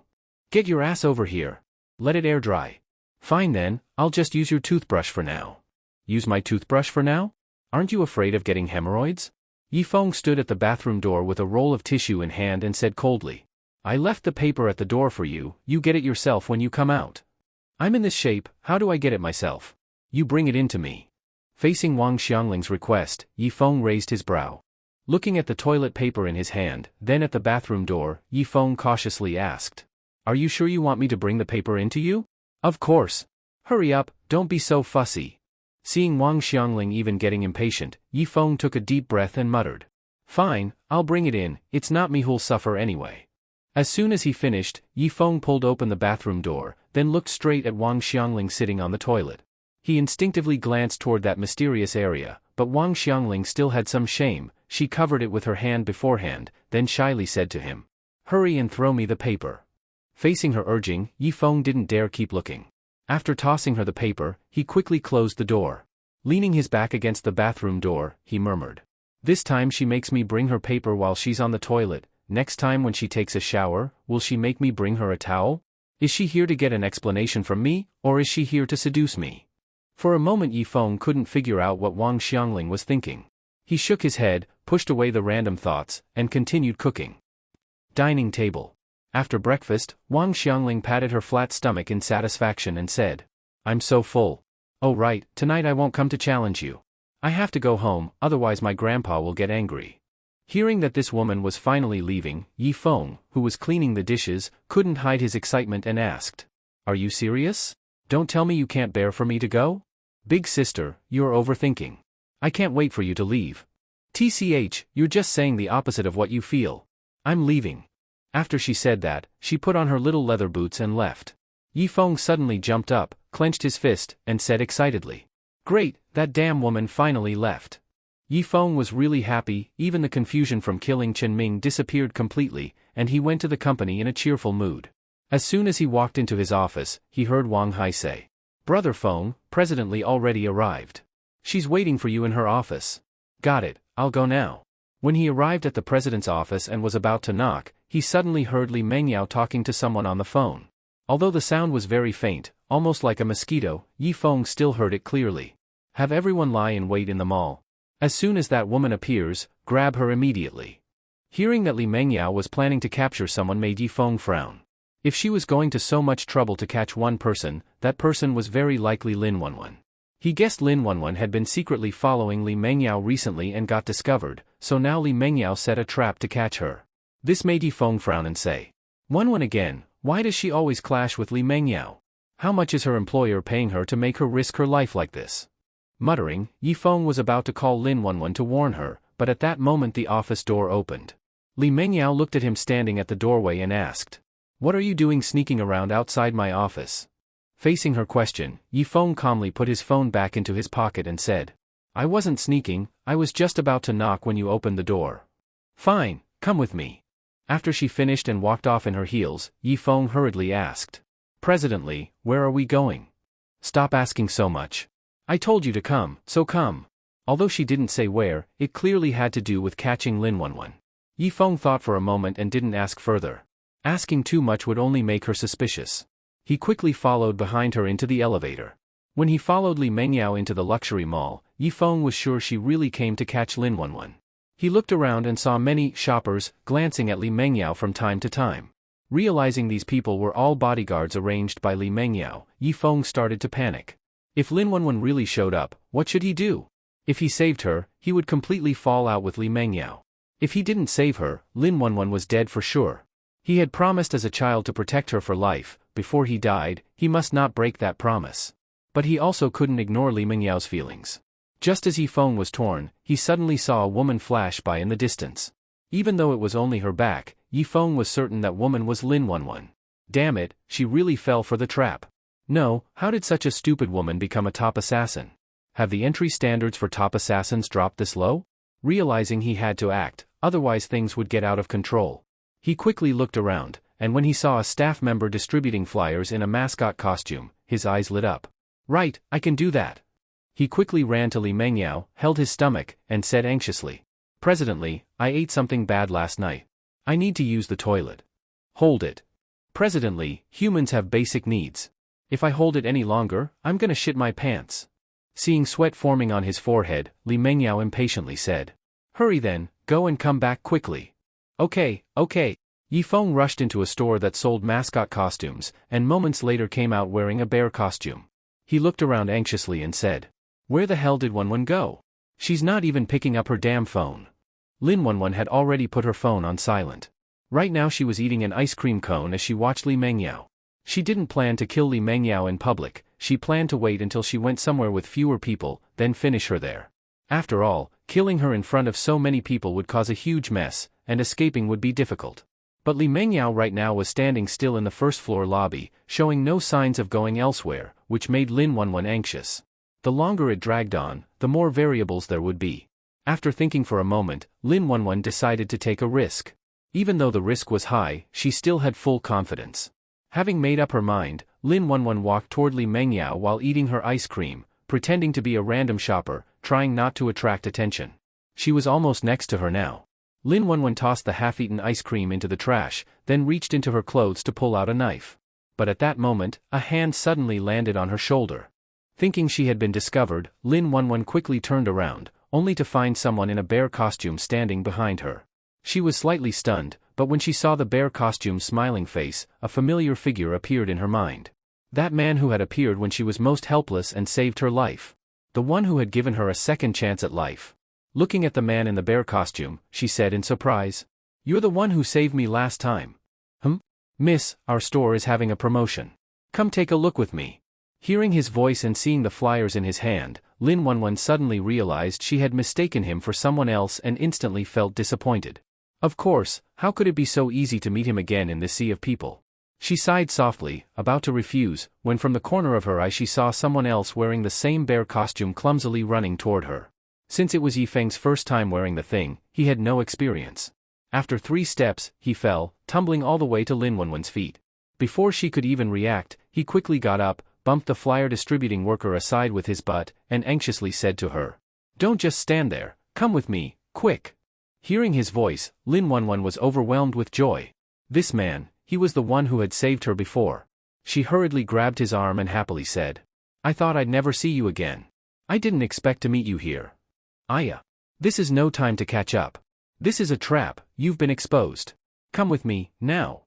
Get your ass over here. Let it air dry. Fine then, I'll just use your toothbrush for now." "Use my toothbrush for now? Aren't you afraid of getting hemorrhoids?" Yi Feng stood at the bathroom door with a roll of tissue in hand and said coldly, "I left the paper at the door for you, you get it yourself when you come out. I'm in this shape, how do I get it myself? You bring it in to me." Facing Wang Xiangling's request, Yi Feng raised his brow. Looking at the toilet paper in his hand, then at the bathroom door, Yi Feng cautiously asked, "Are you sure you want me to bring the paper in to you?" "Of course. Hurry up, don't be so fussy." Seeing Wang Xiangling even getting impatient, Yi Feng took a deep breath and muttered, "Fine, I'll bring it in, it's not me who'll suffer anyway." As soon as he finished, Yi Feng pulled open the bathroom door, then looked straight at Wang Xiangling sitting on the toilet. He instinctively glanced toward that mysterious area, but Wang Xiangling still had some shame. She covered it with her hand beforehand, then shyly said to him, "Hurry and throw me the paper." Facing her urging, Yi Feng didn't dare keep looking. After tossing her the paper, he quickly closed the door. Leaning his back against the bathroom door, he murmured, "This time she makes me bring her paper while she's on the toilet. Next time when she takes a shower, will she make me bring her a towel? Is she here to get an explanation from me, or is she here to seduce me?" For a moment Yi Feng couldn't figure out what Wang Xiangling was thinking. He shook his head, pushed away the random thoughts, and continued cooking. Dining table. After breakfast, Wang Xiangling patted her flat stomach in satisfaction and said, "I'm so full. Oh right, tonight I won't come to challenge you. I have to go home, otherwise my grandpa will get angry." Hearing that this woman was finally leaving, Yi Feng, who was cleaning the dishes, couldn't hide his excitement and asked, "Are you serious? Don't tell me you can't bear for me to go? Big sister, you're overthinking. I can't wait for you to leave. TCH, you're just saying the opposite of what you feel. I'm leaving." After she said that, she put on her little leather boots and left. Yi Feng suddenly jumped up, clenched his fist, and said excitedly, "Great, that damn woman finally left." Yi Feng was really happy, even the confusion from killing Chen Ming disappeared completely, and he went to the company in a cheerful mood. As soon as he walked into his office, he heard Wang Hai say, "Brother Feng, President Li already arrived. She's waiting for you in her office." "Got it, I'll go now." When he arrived at the president's office and was about to knock, he suddenly heard Li Mengyao talking to someone on the phone. Although the sound was very faint, almost like a mosquito, Yi Feng still heard it clearly. "Have everyone lie in wait in the mall. As soon as that woman appears, grab her immediately." Hearing that Li Mengyao was planning to capture someone made Yi Feng frown. If she was going to so much trouble to catch one person, that person was very likely Lin Wanwan. He guessed Lin Wanwan had been secretly following Li Mengyao recently and got discovered, so now Li Mengyao set a trap to catch her. This made Yi Feng frown and say, "Wanwan again, why does she always clash with Li Mengyao? How much is her employer paying her to make her risk her life like this?" Muttering, Yi Feng was about to call Lin Wanwan to warn her, but at that moment the office door opened. Li Mengyao looked at him standing at the doorway and asked, "What are you doing sneaking around outside my office?" Facing her question, Yi Feng calmly put his phone back into his pocket and said, "I wasn't sneaking, I was just about to knock when you opened the door." "Fine, come with me." After she finished and walked off in her heels, Yi Feng hurriedly asked, "President Li, where are we going?" "Stop asking so much. I told you to come, so come." Although she didn't say where, it clearly had to do with catching Lin Wanwan. Yi Feng thought for a moment and didn't ask further. Asking too much would only make her suspicious. He quickly followed behind her into the elevator. When he followed Li Mengyao into the luxury mall, Yifeng was sure she really came to catch Lin Wanwan. He looked around and saw many shoppers glancing at Li Mengyao from time to time. Realizing these people were all bodyguards arranged by Li Mengyao, Yifeng started to panic. If Lin Wanwan really showed up, what should he do? If he saved her, he would completely fall out with Li Mengyao. If he didn't save her, Lin Wanwan was dead for sure. He had promised as a child to protect her for life. Before he died, he must not break that promise. But he also couldn't ignore Li Mengyao's feelings. Just as Yifeng was torn, he suddenly saw a woman flash by in the distance. Even though it was only her back, Yifeng was certain that woman was Lin Wanwan. Damn it, she really fell for the trap. No, how did such a stupid woman become a top assassin? Have the entry standards for top assassins dropped this low? Realizing he had to act, otherwise things would get out of control. He quickly looked around, and when he saw a staff member distributing flyers in a mascot costume, his eyes lit up. Right, I can do that. He quickly ran to Li Mengyao, held his stomach, and said anxiously, President Li, I ate something bad last night. I need to use the toilet. Hold it. President Li, humans have basic needs. If I hold it any longer, I'm gonna shit my pants. Seeing sweat forming on his forehead, Li Mengyao impatiently said. Hurry then, go and come back quickly. Okay. Yifeng rushed into a store that sold mascot costumes, and moments later came out wearing a bear costume. He looked around anxiously and said, Where the hell did Wanwan go? She's not even picking up her damn phone. Lin Wanwan had already put her phone on silent. Right now she was eating an ice cream cone as she watched Li Mengyao. She didn't plan to kill Li Mengyao in public, she planned to wait until she went somewhere with fewer people, then finish her there. After all, killing her in front of so many people would cause a huge mess, and escaping would be difficult. But Li Mengyao right now was standing still in the first-floor lobby, showing no signs of going elsewhere, which made Lin Wanwan anxious. The longer it dragged on, the more variables there would be. After thinking for a moment, Lin Wanwan decided to take a risk. Even though the risk was high, she still had full confidence. Having made up her mind, Lin Wanwan walked toward Li Mengyao while eating her ice cream, pretending to be a random shopper, trying not to attract attention. She was almost next to her now. Lin Wanwan tossed the half-eaten ice cream into the trash, then reached into her clothes to pull out a knife. But at that moment, a hand suddenly landed on her shoulder. Thinking she had been discovered, Lin Wanwan quickly turned around, only to find someone in a bear costume standing behind her. She was slightly stunned, but when she saw the bear costume's smiling face, a familiar figure appeared in her mind. That man who had appeared when she was most helpless and saved her life. The one who had given her a second chance at life. Looking at the man in the bear costume, she said in surprise, You're the one who saved me last time. Miss, our store is having a promotion. Come take a look with me. Hearing his voice and seeing the flyers in his hand, Lin Wanwan suddenly realized she had mistaken him for someone else and instantly felt disappointed. Of course, how could it be so easy to meet him again in this sea of people? She sighed softly, about to refuse, when from the corner of her eye she saw someone else wearing the same bear costume clumsily running toward her. Since it was Yifeng's first time wearing the thing, he had no experience. After 3 steps, he fell, tumbling all the way to Lin Wanwan's feet. Before she could even react, he quickly got up, bumped the flyer distributing worker aside with his butt, and anxiously said to her, Don't just stand there, come with me, quick. Hearing his voice, Lin Wanwan was overwhelmed with joy. This man, he was the one who had saved her before. She hurriedly grabbed his arm and happily said, I thought I'd never see you again. I didn't expect to meet you here. Aya. This is no time to catch up. This is a trap, you've been exposed. Come with me, now.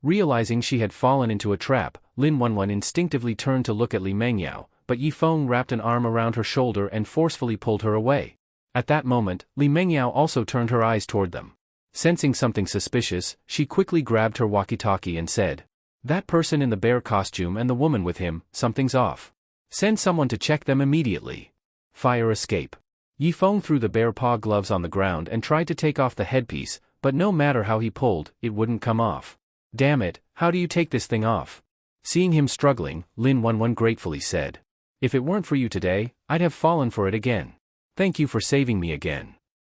Realizing she had fallen into a trap, Lin Wanwan instinctively turned to look at Li Mengyao, but Yifeng wrapped an arm around her shoulder and forcefully pulled her away. At that moment, Li Mengyao also turned her eyes toward them. Sensing something suspicious, she quickly grabbed her walkie-talkie and said, That person in the bear costume and the woman with him, something's off. Send someone to check them immediately. Fire escape. Yifeng threw the bear paw gloves on the ground and tried to take off the headpiece, but no matter how he pulled, it wouldn't come off. Damn it, how do you take this thing off? Seeing him struggling, Lin Wanwan gratefully said, If it weren't for you today, I'd have fallen for it again. Thank you for saving me again.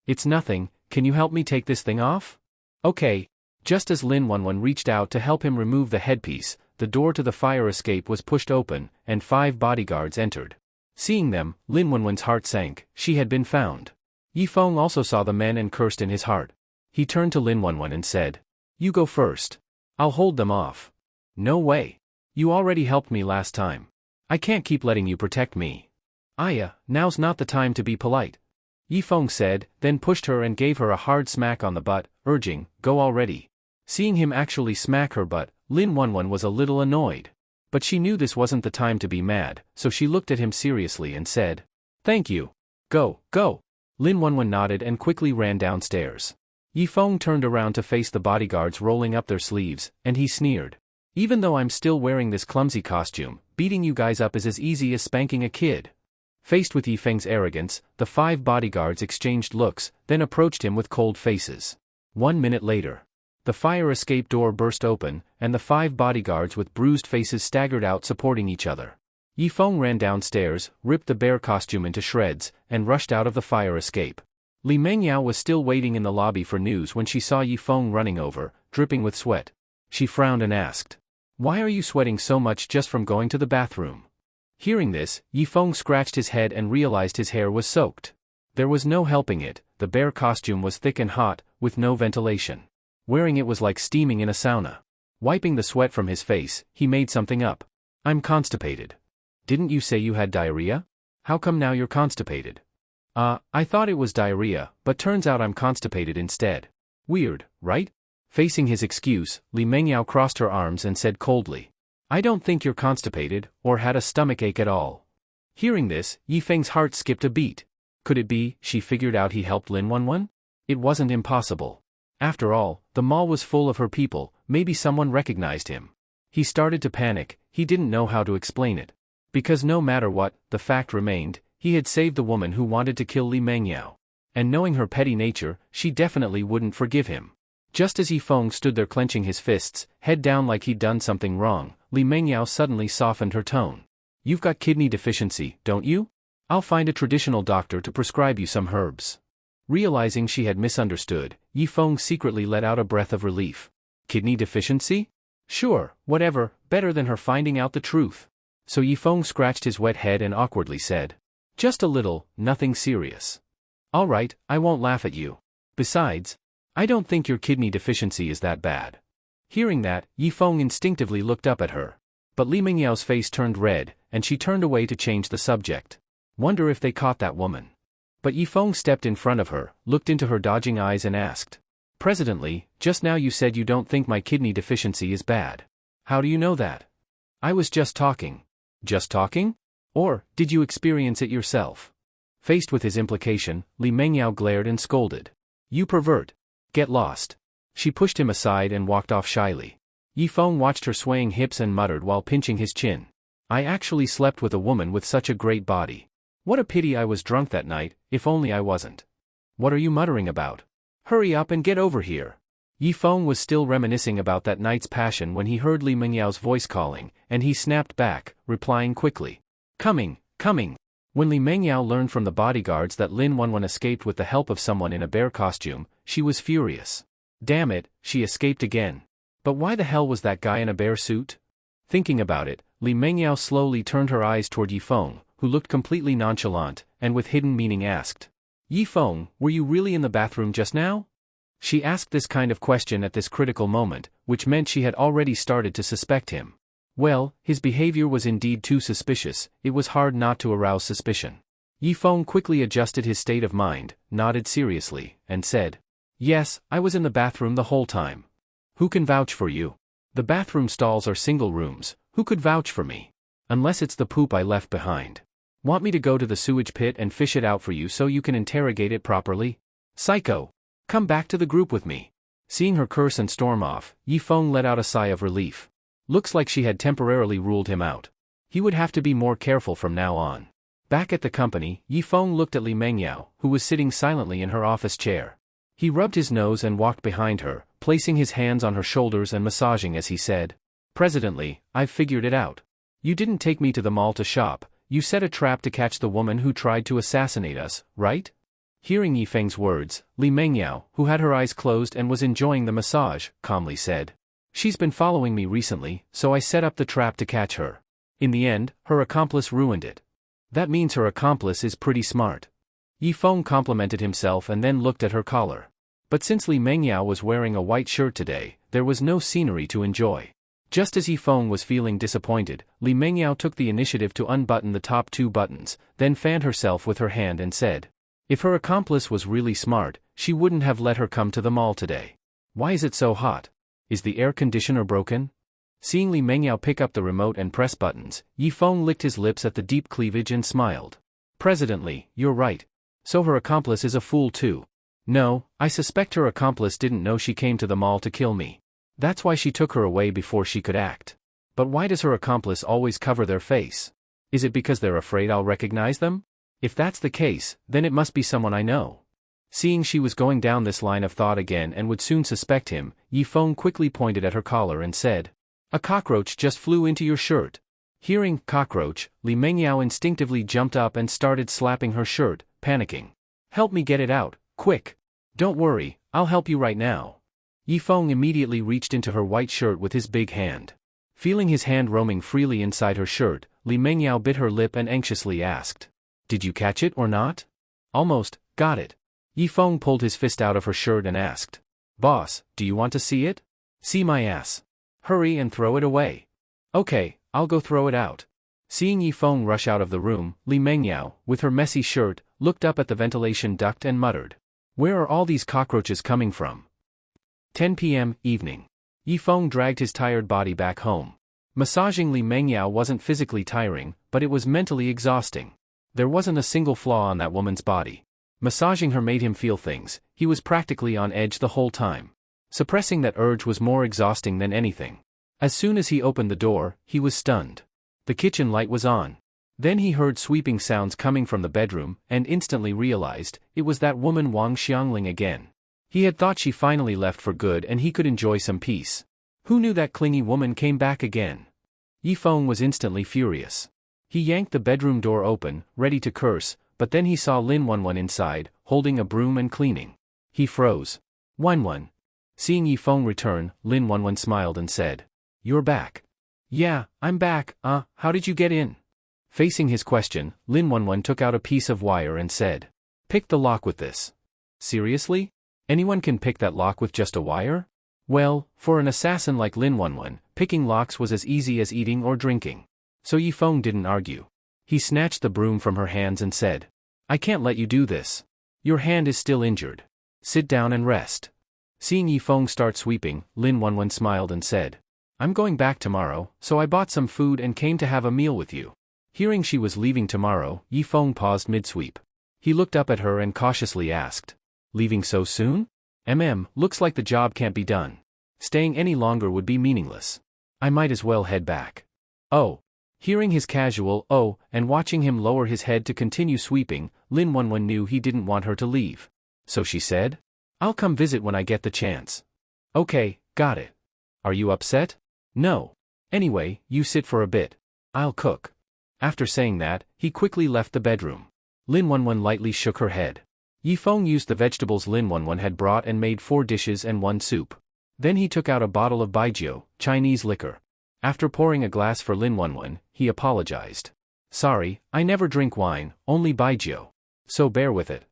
It's nothing, can you help me take this thing off? Okay. Just as Lin Wanwan reached out to help him remove the headpiece, the door to the fire escape was pushed open, and 5 bodyguards entered. Seeing them, Lin Wanwan's heart sank, she had been found. Yifeng also saw the men and cursed in his heart. He turned to Lin Wanwan and said, You go first. I'll hold them off. No way. You already helped me last time. I can't keep letting you protect me. Aya, now's not the time to be polite. Yifeng said, then pushed her and gave her a hard smack on the butt, urging, go already. Seeing him actually smack her butt, Lin Wanwan was a little annoyed. But she knew this wasn't the time to be mad, so she looked at him seriously and said, thank you. Go, go. Lin Wanwan nodded and quickly ran downstairs. Yifeng turned around to face the bodyguards rolling up their sleeves, and he sneered. Even though I'm still wearing this clumsy costume, beating you guys up is as easy as spanking a kid. Faced with Yifeng's arrogance, the 5 bodyguards exchanged looks, then approached him with cold faces. 1 minute later, the fire escape door burst open, and the 5 bodyguards with bruised faces staggered out supporting each other. Yifeng ran downstairs, ripped the bear costume into shreds, and rushed out of the fire escape. Li Mengyao was still waiting in the lobby for news when she saw Yifeng running over, dripping with sweat. She frowned and asked, why are you sweating so much just from going to the bathroom? Hearing this, Yifeng scratched his head and realized his hair was soaked. There was no helping it, the bear costume was thick and hot, with no ventilation. Wearing it was like steaming in a sauna. Wiping the sweat from his face, he made something up. I'm constipated. Didn't you say you had diarrhea? How come now you're constipated? I thought it was diarrhea, but turns out I'm constipated instead. Weird, right? Facing his excuse, Li Mengyao crossed her arms and said coldly, I don't think you're constipated, or had a stomachache at all. Hearing this, Yifeng's heart skipped a beat. Could it be, she figured out he helped Lin Wanwan? It wasn't impossible. After all, the mall was full of her people, maybe someone recognized him. He started to panic, he didn't know how to explain it. Because no matter what, the fact remained, he had saved the woman who wanted to kill Li Mengyao. And knowing her petty nature, she definitely wouldn't forgive him. Just as Yifeng stood there clenching his fists, head down like he'd done something wrong, Li Mengyao suddenly softened her tone. You've got kidney deficiency, don't you? I'll find a traditional doctor to prescribe you some herbs. Realizing she had misunderstood, Yifeng secretly let out a breath of relief. Kidney deficiency? Sure, whatever, better than her finding out the truth. So Yifeng scratched his wet head and awkwardly said, just a little, nothing serious. All right, I won't laugh at you. Besides, I don't think your kidney deficiency is that bad. Hearing that, Yifeng instinctively looked up at her. But Li Mingyao's face turned red, and she turned away to change the subject. Wonder if they caught that woman. But Yifeng stepped in front of her, looked into her dodging eyes and asked, President, just now you said you don't think my kidney deficiency is bad. How do you know that? I was just talking. Just talking? Or, did you experience it yourself? Faced with his implication, Li Mengyao glared and scolded. You pervert. Get lost. She pushed him aside and walked off shyly. Yifeng watched her swaying hips and muttered while pinching his chin. I actually slept with a woman with such a great body. What a pity I was drunk that night, if only I wasn't. What are you muttering about? Hurry up and get over here. Yifeng was still reminiscing about that night's passion when he heard Li Mingyao's voice calling, and he snapped back, replying quickly. Coming, coming. When Li Mengyao learned from the bodyguards that Lin Wanwan escaped with the help of someone in a bear costume, she was furious. Damn it, she escaped again. But why the hell was that guy in a bear suit? Thinking about it, Li Mengyao slowly turned her eyes toward Yifeng, who looked completely nonchalant, and with hidden meaning asked. Yifeng, were you really in the bathroom just now? She asked this kind of question at this critical moment, which meant she had already started to suspect him. Well, his behavior was indeed too suspicious, it was hard not to arouse suspicion. Yifeng quickly adjusted his state of mind, nodded seriously, and said, Yes, I was in the bathroom the whole time. Who can vouch for you? The bathroom stalls are single rooms, who could vouch for me? Unless it's the poop I left behind. Want me to go to the sewage pit and fish it out for you so you can interrogate it properly? Psycho! Come back to the group with me. Seeing her curse and storm off, Yifeng let out a sigh of relief. Looks like she had temporarily ruled him out. He would have to be more careful from now on. Back at the company, Yifeng looked at Li Mengyao, who was sitting silently in her office chair. He rubbed his nose and walked behind her, placing his hands on her shoulders and massaging as he said, Presently, I've figured it out. You didn't take me to the mall to shop, you set a trap to catch the woman who tried to assassinate us, right? Hearing Yifeng's words, Li Mengyao, who had her eyes closed and was enjoying the massage, calmly said, She's been following me recently, so I set up the trap to catch her. In the end, her accomplice ruined it. That means her accomplice is pretty smart. Yifeng complimented himself and then looked at her collar. But since Li Mengyao was wearing a white shirt today, there was no scenery to enjoy. Just as Yifeng was feeling disappointed, Li Mengyao took the initiative to unbutton the top 2 buttons, then fanned herself with her hand and said, if her accomplice was really smart, she wouldn't have let her come to the mall today. Why is it so hot? Is the air conditioner broken? Seeing Li Mengyao pick up the remote and press buttons, Yifeng licked his lips at the deep cleavage and smiled. Presidently, you're right. So her accomplice is a fool too. No, I suspect her accomplice didn't know she came to the mall to kill me. That's why she took her away before she could act. But why does her accomplice always cover their face? Is it because they're afraid I'll recognize them? If that's the case, then it must be someone I know. Seeing she was going down this line of thought again and would soon suspect him, Yifeng quickly pointed at her collar and said, a cockroach just flew into your shirt. Hearing cockroach, Li Mengyao instinctively jumped up and started slapping her shirt, panicking. Help me get it out, quick. Don't worry, I'll help you right now. Yifeng immediately reached into her white shirt with his big hand. Feeling his hand roaming freely inside her shirt, Li Mengyao bit her lip and anxiously asked, did you catch it or not? Almost, got it. Yifeng pulled his fist out of her shirt and asked, boss, do you want to see it? See my ass. Hurry and throw it away. Okay, I'll go throw it out. Seeing Yifeng rush out of the room, Li Mengyao, with her messy shirt, looked up at the ventilation duct and muttered, where are all these cockroaches coming from? 10 p.m. evening. Yifeng dragged his tired body back home. Massaging Li Mengyao wasn't physically tiring, but it was mentally exhausting. There wasn't a single flaw on that woman's body. Massaging her made him feel things. He was practically on edge the whole time. Suppressing that urge was more exhausting than anything. As soon as he opened the door, he was stunned. The kitchen light was on. Then he heard sweeping sounds coming from the bedroom, and instantly realized, it was that woman Wang Xiangling again. He had thought she finally left for good and he could enjoy some peace. Who knew that clingy woman came back again? Yifeng was instantly furious. He yanked the bedroom door open, ready to curse, but then he saw Lin Wanwan inside, holding a broom and cleaning. He froze. Wanwan. Seeing Yifeng return, Lin Wanwan smiled and said, you're back. Yeah, I'm back. How did you get in? Facing his question, Lin Wanwan took out a piece of wire and said, pick the lock with this. Seriously? Anyone can pick that lock with just a wire? Well, for an assassin like Lin Wanwan, picking locks was as easy as eating or drinking. So Yifeng didn't argue. He snatched the broom from her hands and said, I can't let you do this. Your hand is still injured. Sit down and rest. Seeing Yifeng start sweeping, Lin Wanwan smiled and said, I'm going back tomorrow, so I bought some food and came to have a meal with you. Hearing she was leaving tomorrow, Yifeng paused mid-sweep. He looked up at her and cautiously asked, leaving so soon? Looks like the job can't be done. Staying any longer would be meaningless. I might as well head back. Oh. Hearing his casual oh, and watching him lower his head to continue sweeping, Lin Wanwan knew he didn't want her to leave. So she said, I'll come visit when I get the chance. Okay, got it. Are you upset? No. Anyway, you sit for a bit. I'll cook. After saying that, he quickly left the bedroom. Lin Wanwan lightly shook her head. Yifeng used the vegetables Lin Wanwan had brought and made 4 dishes and 1 soup. Then he took out a bottle of baijiu, Chinese liquor. After pouring a glass for Lin Wanwan, he apologized. Sorry, I never drink wine, only baijiu. So bear with it.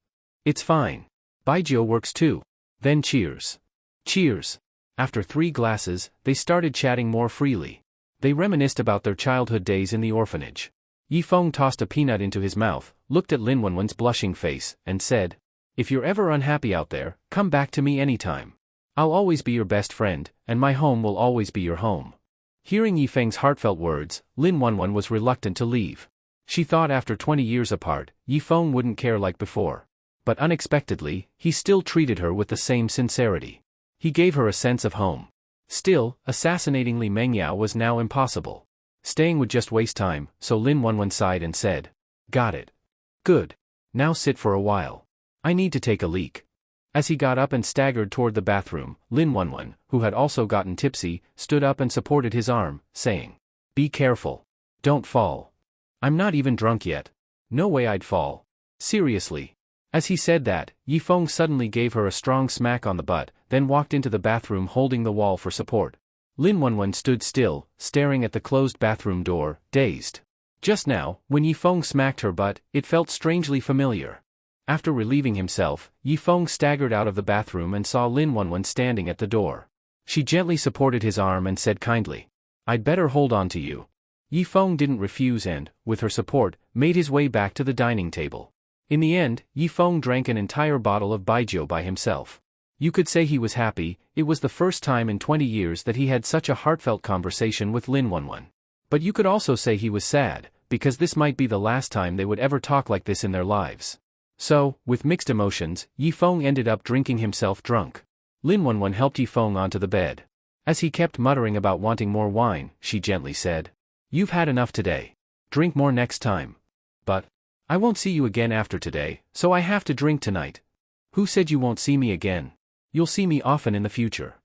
It's fine. Baijiu works too. Then cheers. Cheers. After 3 glasses, they started chatting more freely. They reminisced about their childhood days in the orphanage. Yifeng tossed a peanut into his mouth, looked at Lin Wanwan's blushing face, and said, if you're ever unhappy out there, come back to me anytime. I'll always be your best friend, and my home will always be your home. Hearing Yifeng's heartfelt words, Lin Wanwan was reluctant to leave. She thought after 20 years apart, Yifeng wouldn't care like before. But unexpectedly, he still treated her with the same sincerity. He gave her a sense of home. Still, assassinating Li Mengyao was now impossible. Staying would just waste time, so Lin Wanwan sighed and said, got it. Good. Now sit for a while. I need to take a leak. As he got up and staggered toward the bathroom, Lin Wanwan, who had also gotten tipsy, stood up and supported his arm, saying, be careful. Don't fall. I'm not even drunk yet. No way I'd fall. Seriously. As he said that, Yifeng suddenly gave her a strong smack on the butt, then walked into the bathroom holding the wall for support. Lin Wanwan stood still, staring at the closed bathroom door, dazed. Just now, when Yifeng smacked her butt, it felt strangely familiar. After relieving himself, Yi Feng staggered out of the bathroom and saw Lin Wanwan standing at the door. She gently supported his arm and said kindly, "I'd better hold on to you." Yi Feng didn't refuse and, with her support, made his way back to the dining table. In the end, Yi Feng drank an entire bottle of baijiu by himself. You could say he was happy. It was the first time in 20 years that he had such a heartfelt conversation with Lin Wanwan. But you could also say he was sad, because this might be the last time they would ever talk like this in their lives. So, with mixed emotions, Yi Feng ended up drinking himself drunk. Lin Wanwan helped Yi Feng onto the bed. As he kept muttering about wanting more wine, she gently said, "You've had enough today. Drink more next time." "But I won't see you again after today, so I have to drink tonight." "Who said you won't see me again? You'll see me often in the future."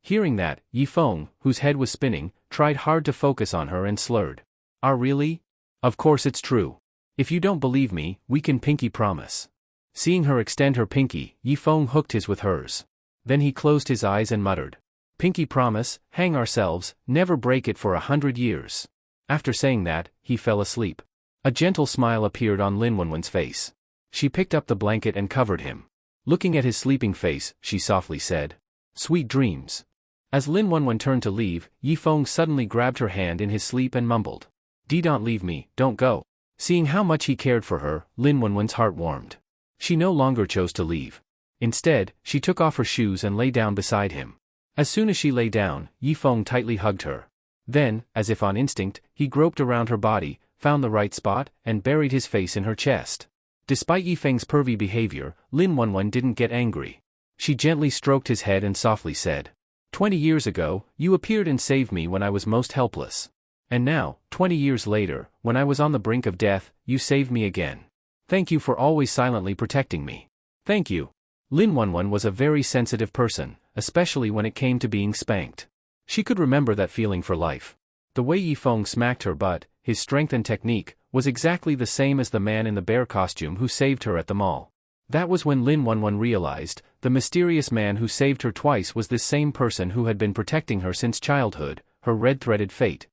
Hearing that, Yi Feng, whose head was spinning, tried hard to focus on her and slurred, Really? Of course it's true. If you don't believe me, we can pinky promise." Seeing her extend her pinky, Yi Feng hooked his with hers. Then he closed his eyes and muttered, "Pinky promise, hang ourselves, never break it for 100 years. After saying that, he fell asleep. A gentle smile appeared on Lin Wanwan's face. She picked up the blanket and covered him. Looking at his sleeping face, she softly said, "Sweet dreams." As Lin Wanwan turned to leave, Yi Feng suddenly grabbed her hand in his sleep and mumbled, Don't leave me, don't go." Seeing how much he cared for her, Lin Wanwan's heart warmed. She no longer chose to leave. Instead, she took off her shoes and lay down beside him. As soon as she lay down, Yi Feng tightly hugged her. Then, as if on instinct, he groped around her body, found the right spot, and buried his face in her chest. Despite Yi Feng's pervy behavior, Lin Wanwan didn't get angry. She gently stroked his head and softly said, 20 years ago, you appeared and saved me when I was most helpless. And now, 20 years later, when I was on the brink of death, you saved me again. Thank you for always silently protecting me. Thank you. Lin Wanwan was a very sensitive person, especially when it came to being spanked. She could remember that feeling for life. The way Yi Feng smacked her butt, his strength and technique, was exactly the same as the man in the bear costume who saved her at the mall. That was when Lin Wanwan realized, the mysterious man who saved her twice was this same person who had been protecting her since childhood, her red-threaded fate.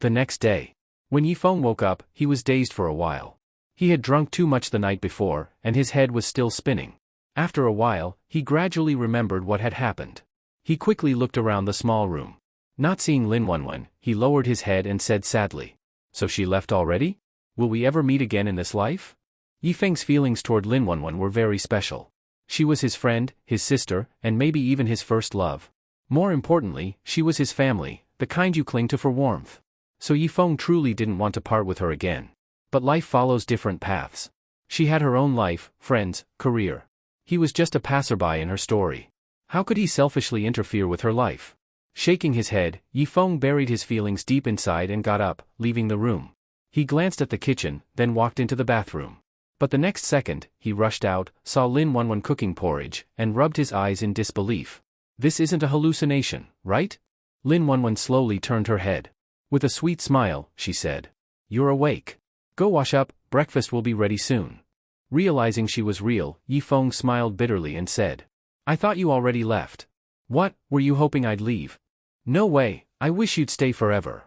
The next day, when Yi Feng woke up, he was dazed for a while. He had drunk too much the night before, and his head was still spinning. After a while, he gradually remembered what had happened. He quickly looked around the small room. Not seeing Lin Wanwan, he lowered his head and said sadly, So she left already? Will we ever meet again in this life? Yi Feng's feelings toward Lin Wanwan were very special. She was his friend, his sister, and maybe even his first love. More importantly, she was his family, the kind you cling to for warmth. So Yi Feng truly didn't want to part with her again. But life follows different paths. She had her own life, friends, career. He was just a passerby in her story. How could he selfishly interfere with her life? Shaking his head, Yi Feng buried his feelings deep inside and got up, leaving the room. He glanced at the kitchen, then walked into the bathroom. But the next second, he rushed out, saw Lin Wanwan cooking porridge, and rubbed his eyes in disbelief. This isn't a hallucination, right? Lin Wanwan slowly turned her head. With a sweet smile, she said, You're awake. Go wash up, breakfast will be ready soon. Realizing she was real, Yi Feng smiled bitterly and said, I thought you already left. What, were you hoping I'd leave? No way, I wish you'd stay forever.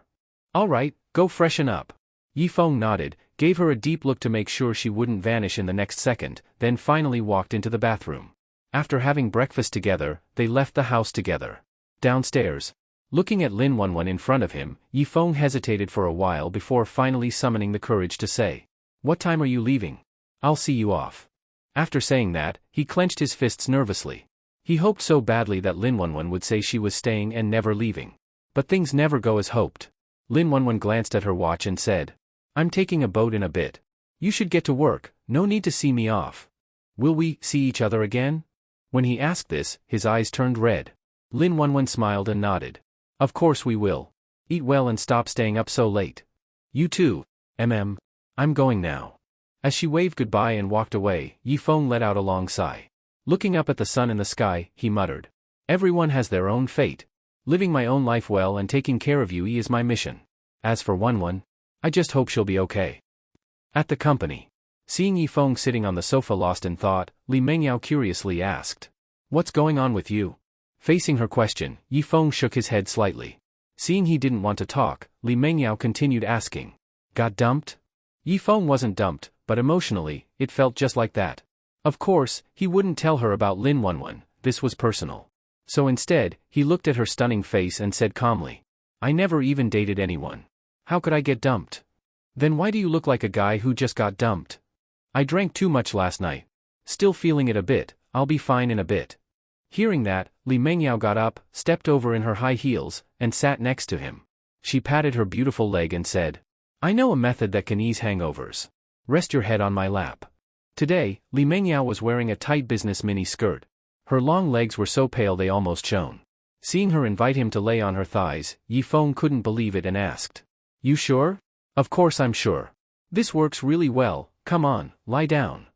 All right, go freshen up. Yi Feng nodded, gave her a deep look to make sure she wouldn't vanish in the next second, then finally walked into the bathroom. After having breakfast together, they left the house together. Downstairs, looking at Lin Wanwan in front of him, Yi Feng hesitated for a while before finally summoning the courage to say, What time are you leaving? I'll see you off. After saying that, he clenched his fists nervously. He hoped so badly that Lin Wanwan would say she was staying and never leaving. But things never go as hoped. Lin Wanwan glanced at her watch and said, I'm taking a boat in a bit. You should get to work, no need to see me off. Will we see each other again? When he asked this, his eyes turned red. Lin Wanwan smiled and nodded. Of course we will. Eat well and stop staying up so late. You too, I'm going now. As she waved goodbye and walked away, Yi Feng let out a long sigh. Looking up at the sun in the sky, he muttered, Everyone has their own fate. Living my own life well and taking care of you is my mission. As for Wanwan, I just hope she'll be okay. At the company, seeing Yi Feng sitting on the sofa lost in thought, Li Mengyao curiously asked, What's going on with you? Facing her question, Yi Feng shook his head slightly. Seeing he didn't want to talk, Li Mengyao continued asking, Got dumped? Yi Feng wasn't dumped, but emotionally, it felt just like that. Of course, he wouldn't tell her about Lin Wanwan, this was personal. So instead, he looked at her stunning face and said calmly, I never even dated anyone. How could I get dumped? Then why do you look like a guy who just got dumped? I drank too much last night. Still feeling it a bit, I'll be fine in a bit. Hearing that, Li Mengyao got up, stepped over in her high heels, and sat next to him. She patted her beautiful leg and said, I know a method that can ease hangovers. Rest your head on my lap. Today, Li Mengyao was wearing a tight business mini skirt. Her long legs were so pale they almost shone. Seeing her invite him to lay on her thighs, Yifeng couldn't believe it and asked, You sure? Of course I'm sure. This works really well, come on, lie down.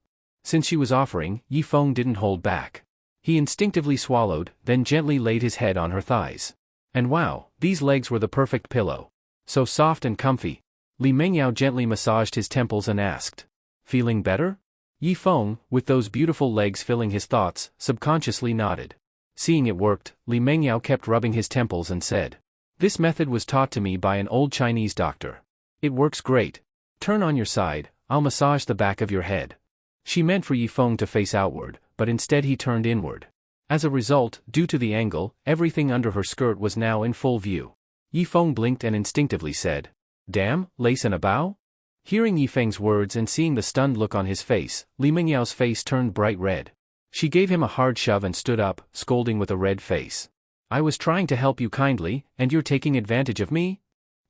Since she was offering, Yifeng didn't hold back. He instinctively swallowed, then gently laid his head on her thighs. And wow, these legs were the perfect pillow. So soft and comfy. Li Mengyao gently massaged his temples and asked, Feeling better? Yifeng, with those beautiful legs filling his thoughts, subconsciously nodded. Seeing it worked, Li Mengyao kept rubbing his temples and said, This method was taught to me by an old Chinese doctor. It works great. Turn on your side, I'll massage the back of your head. She meant for Yifeng to face outward, but instead he turned inward. As a result, due to the angle, everything under her skirt was now in full view. Yifeng blinked and instinctively said, Damn, lace and a bow? Hearing Yifeng's words and seeing the stunned look on his face, Li Mengyao's face turned bright red. She gave him a hard shove and stood up, scolding with a red face. I was trying to help you kindly, and you're taking advantage of me?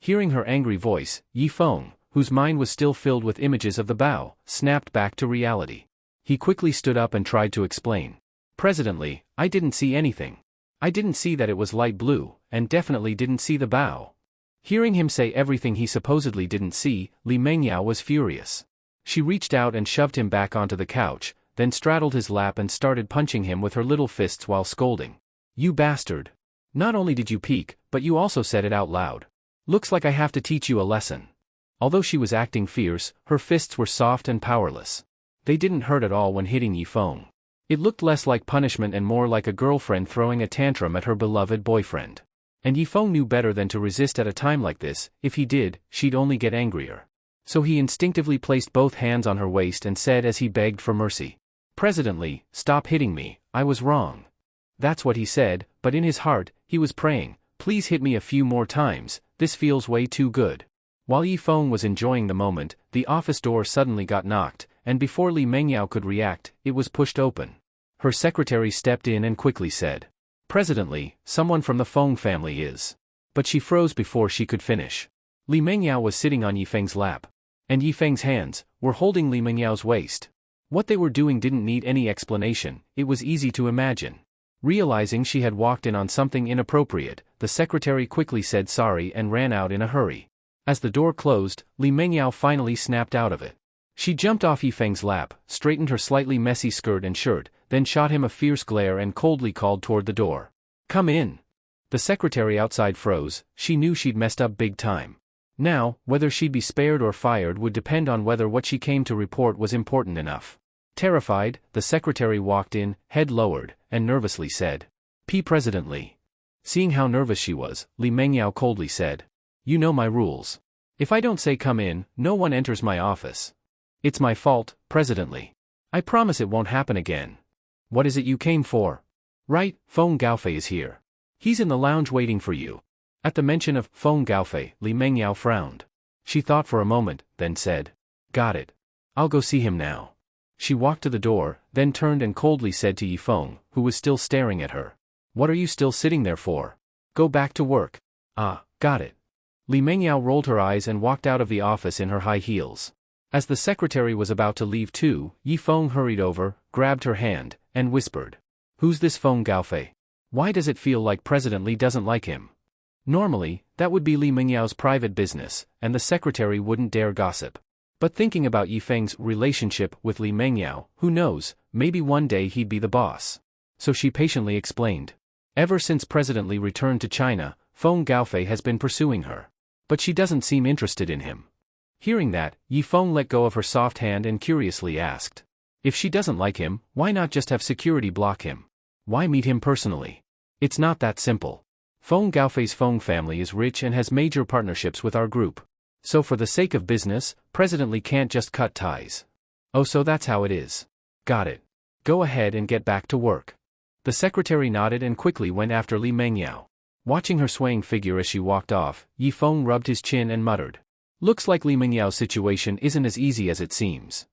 Hearing her angry voice, Yifeng, whose mind was still filled with images of the bow, snapped back to reality. He quickly stood up and tried to explain. Presidently, I didn't see anything. I didn't see that it was light blue, and definitely didn't see the bow. Hearing him say everything he supposedly didn't see, Li Mengyao was furious. She reached out and shoved him back onto the couch, then straddled his lap and started punching him with her little fists while scolding. You bastard! Not only did you peek, but you also said it out loud. Looks like I have to teach you a lesson. Although she was acting fierce, her fists were soft and powerless. They didn't hurt at all when hitting Yifeng. It looked less like punishment and more like a girlfriend throwing a tantrum at her beloved boyfriend. And Yifeng knew better than to resist at a time like this. If he did, she'd only get angrier. So he instinctively placed both hands on her waist and said as he begged for mercy, Presidently, stop hitting me, I was wrong. That's what he said, but in his heart, he was praying, please hit me a few more times, this feels way too good. While Yifeng was enjoying the moment, the office door suddenly got knocked, and before Li Mengyao could react, it was pushed open. Her secretary stepped in and quickly said, Presidently, someone from the Feng family is. But she froze before she could finish. Li Mengyao was sitting on Yifeng's lap. And Yifeng's hands were holding Li Mengyao's waist. What they were doing didn't need any explanation, it was easy to imagine. Realizing she had walked in on something inappropriate, the secretary quickly said sorry and ran out in a hurry. As the door closed, Li Mengyao finally snapped out of it. She jumped off Yifeng's lap, straightened her slightly messy skirt and shirt, then shot him a fierce glare and coldly called toward the door. Come in. The secretary outside froze, she knew she'd messed up big time. Now, whether she'd be spared or fired would depend on whether what she came to report was important enough. Terrified, the secretary walked in, head lowered, and nervously said, Presidently. Seeing how nervous she was, Li Mengyao coldly said, You know my rules. If I don't say come in, no one enters my office. It's my fault, Presidently. I promise it won't happen again. What is it you came for? Right, Feng Gaofei is here. He's in the lounge waiting for you. At the mention of Feng Gaofei, Li Mengyao frowned. She thought for a moment, then said, Got it. I'll go see him now. She walked to the door, then turned and coldly said to Yifeng, who was still staring at her, What are you still sitting there for? Go back to work. Ah, got it. Li Mengyao rolled her eyes and walked out of the office in her high heels. As the secretary was about to leave too, Yifeng hurried over, grabbed her hand, and whispered, Who's this Feng Gaofei? Why does it feel like President Li doesn't like him? Normally, that would be Li Mengyao's private business, and the secretary wouldn't dare gossip. But thinking about Yifeng's relationship with Li Mengyao, who knows, maybe one day he'd be the boss. So she patiently explained. Ever since President Li returned to China, Feng Gaofei has been pursuing her. But she doesn't seem interested in him. Hearing that, Yifeng let go of her soft hand and curiously asked, If she doesn't like him, why not just have security block him? Why meet him personally? It's not that simple. Feng Gaofei's Feng family is rich and has major partnerships with our group. So for the sake of business, President Li can't just cut ties. Oh, so that's how it is. Got it. Go ahead and get back to work. The secretary nodded and quickly went after Li Mengyao. Watching her swaying figure as she walked off, Yi Feng rubbed his chin and muttered. Looks like Li Mengyao's situation isn't as easy as it seems.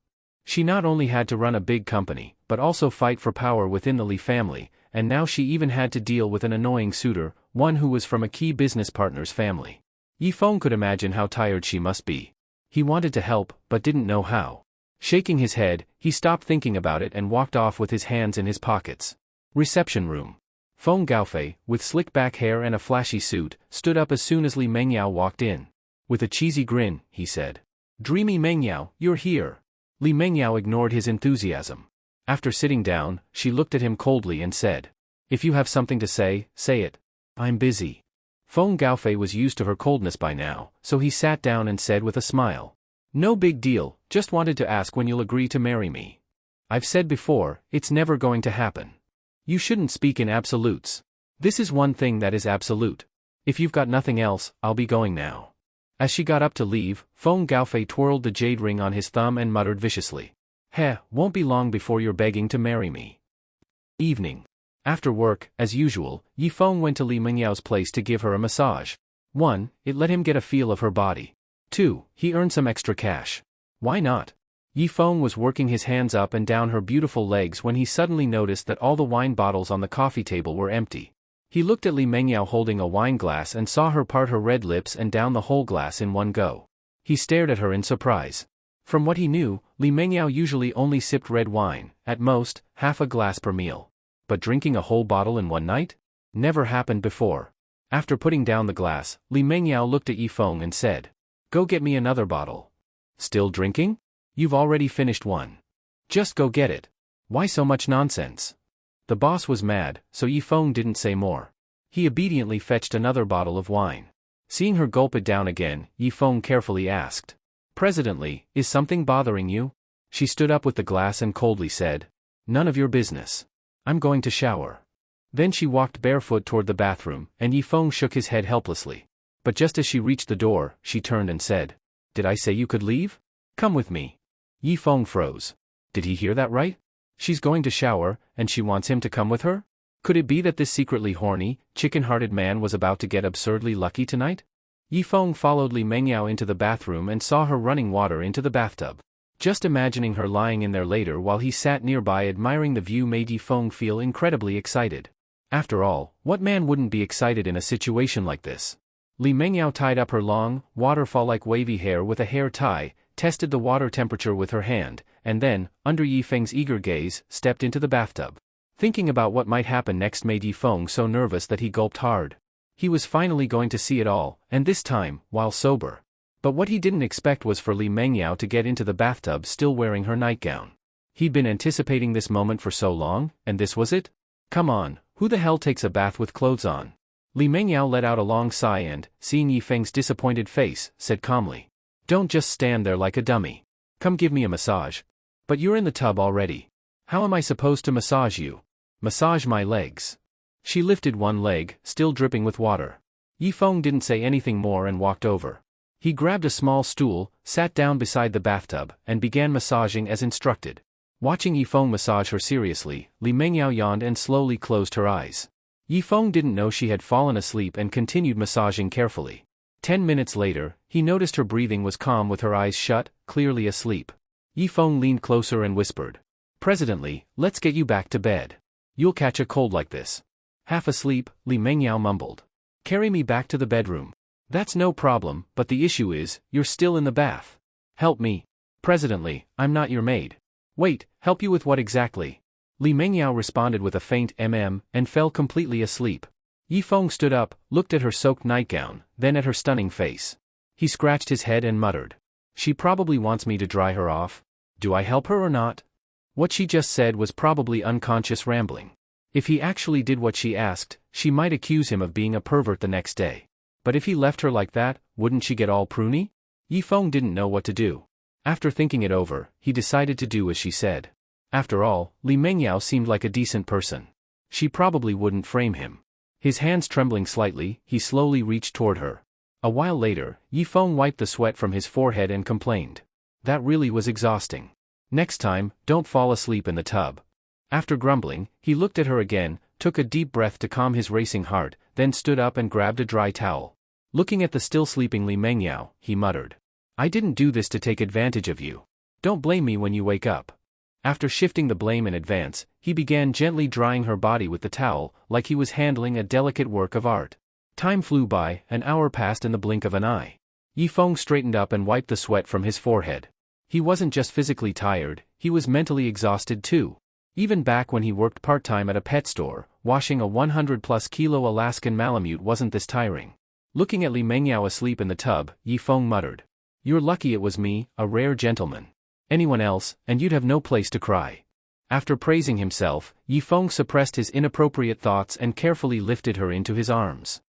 She not only had to run a big company, but also fight for power within the Li family, and now she even had to deal with an annoying suitor, one who was from a key business partner's family. Yi Feng could imagine how tired she must be. He wanted to help, but didn't know how. Shaking his head, he stopped thinking about it and walked off with his hands in his pockets. Reception room. Feng Gaofei, with slick back hair and a flashy suit, stood up as soon as Li Mengyao walked in. With a cheesy grin, he said. Dreamy Mengyao, you're here. Li Mengyao ignored his enthusiasm. After sitting down, she looked at him coldly and said. If you have something to say, say it. I'm busy. Feng Gaofei was used to her coldness by now, so he sat down and said with a smile. No big deal, just wanted to ask when you'll agree to marry me. I've said before, it's never going to happen. You shouldn't speak in absolutes. This is one thing that is absolute. If you've got nothing else, I'll be going now. As she got up to leave, Feng Gaofei twirled the jade ring on his thumb and muttered viciously. Heh, won't be long before you're begging to marry me. Evening. After work, as usual, Yi Feng went to Li Mengyao's place to give her a massage. 1. It let him get a feel of her body. 2. He earned some extra cash. Why not? Yi Feng was working his hands up and down her beautiful legs when he suddenly noticed that all the wine bottles on the coffee table were empty. He looked at Li Mengyao holding a wine glass and saw her part her red lips and down the whole glass in one go. He stared at her in surprise. From what he knew, Li Mengyao usually only sipped red wine, at most, half a glass per meal. But drinking a whole bottle in one night? Never happened before. After putting down the glass, Li Mengyao looked at Yi Feng and said. Go get me another bottle. Still drinking? You've already finished one. Just go get it. Why so much nonsense? The boss was mad, so Yi Feng didn't say more. He obediently fetched another bottle of wine. Seeing her gulp it down again, Yi Feng carefully asked. Presently, is something bothering you? She stood up with the glass and coldly said. None of your business. I'm going to shower. Then she walked barefoot toward the bathroom, and Yi Feng shook his head helplessly. But just as she reached the door, she turned and said. Did I say you could leave? Come with me. Yi Feng froze. Did he hear that right? She's going to shower, and she wants him to come with her? Could it be that this secretly horny, chicken-hearted man was about to get absurdly lucky tonight? Yi Feng followed Li Mengyao into the bathroom and saw her running water into the bathtub. Just imagining her lying in there later while he sat nearby admiring the view made Yi Feng feel incredibly excited. After all, what man wouldn't be excited in a situation like this? Li Mengyao tied up her long, waterfall-like wavy hair with a hair tie, tested the water temperature with her hand, and then, under Yi Feng's eager gaze, stepped into the bathtub. Thinking about what might happen next made Yi Feng so nervous that he gulped hard. He was finally going to see it all, and this time, while sober. But what he didn't expect was for Li Mengyao to get into the bathtub still wearing her nightgown. He'd been anticipating this moment for so long, and this was it? Come on, who the hell takes a bath with clothes on? Li Mengyao let out a long sigh and, seeing Yi Feng's disappointed face, said calmly. Don't just stand there like a dummy. Come give me a massage. But you're in the tub already. How am I supposed to massage you? Massage my legs. She lifted one leg, still dripping with water. Yi Feng didn't say anything more and walked over. He grabbed a small stool, sat down beside the bathtub, and began massaging as instructed. Watching Yi Feng massage her seriously, Li Mengyao yawned and slowly closed her eyes. Yi Feng didn't know she had fallen asleep and continued massaging carefully. 10 minutes later, he noticed her breathing was calm with her eyes shut, clearly asleep. Yi Feng leaned closer and whispered. Presently, let's get you back to bed. You'll catch a cold like this. Half asleep, Li Mengyao mumbled. Carry me back to the bedroom. That's no problem, but the issue is, you're still in the bath. Help me. Presently, I'm not your maid. Wait, help you with what exactly? Li Mengyao responded with a faint and fell completely asleep. Yi Feng stood up, looked at her soaked nightgown, then at her stunning face. He scratched his head and muttered. She probably wants me to dry her off. Do I help her or not? What she just said was probably unconscious rambling. If he actually did what she asked, she might accuse him of being a pervert the next day. But if he left her like that, wouldn't she get all pruny? Yi Feng didn't know what to do. After thinking it over, he decided to do as she said. After all, Li Mengyao seemed like a decent person. She probably wouldn't frame him. His hands trembling slightly, he slowly reached toward her. A while later, Yi Feng wiped the sweat from his forehead and complained. That really was exhausting. Next time, don't fall asleep in the tub. After grumbling, he looked at her again, took a deep breath to calm his racing heart, then stood up and grabbed a dry towel. Looking at the still sleeping Li Mengyao, he muttered. I didn't do this to take advantage of you. Don't blame me when you wake up. After shifting the blame in advance, he began gently drying her body with the towel, like he was handling a delicate work of art. Time flew by, an hour passed in the blink of an eye. Yifeng straightened up and wiped the sweat from his forehead. He wasn't just physically tired, he was mentally exhausted too. Even back when he worked part-time at a pet store, washing a 100-plus kilo Alaskan Malamute wasn't this tiring. Looking at Li Mengyao asleep in the tub, Yifeng muttered. You're lucky it was me, a rare gentleman. Anyone else, and you'd have no place to cry. After praising himself, Yifeng suppressed his inappropriate thoughts and carefully lifted her into his arms.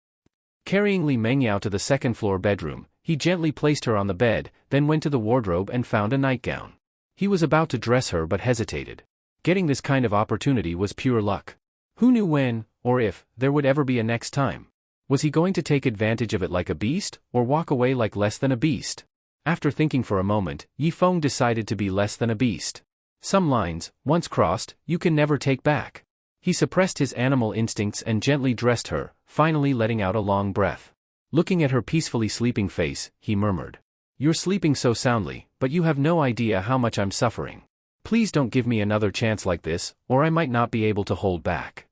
Carrying Li Mengyao to the second-floor bedroom, he gently placed her on the bed, then went to the wardrobe and found a nightgown. He was about to dress her but hesitated. Getting this kind of opportunity was pure luck. Who knew when, or if, there would ever be a next time? Was he going to take advantage of it like a beast, or walk away like less than a beast? After thinking for a moment, Yifeng decided to be less than a beast. Some lines, once crossed, you can never take back. He suppressed his animal instincts and gently dressed her, finally letting out a long breath. Looking at her peacefully sleeping face, he murmured. You're sleeping so soundly, but you have no idea how much I'm suffering. Please don't give me another chance like this, or I might not be able to hold back.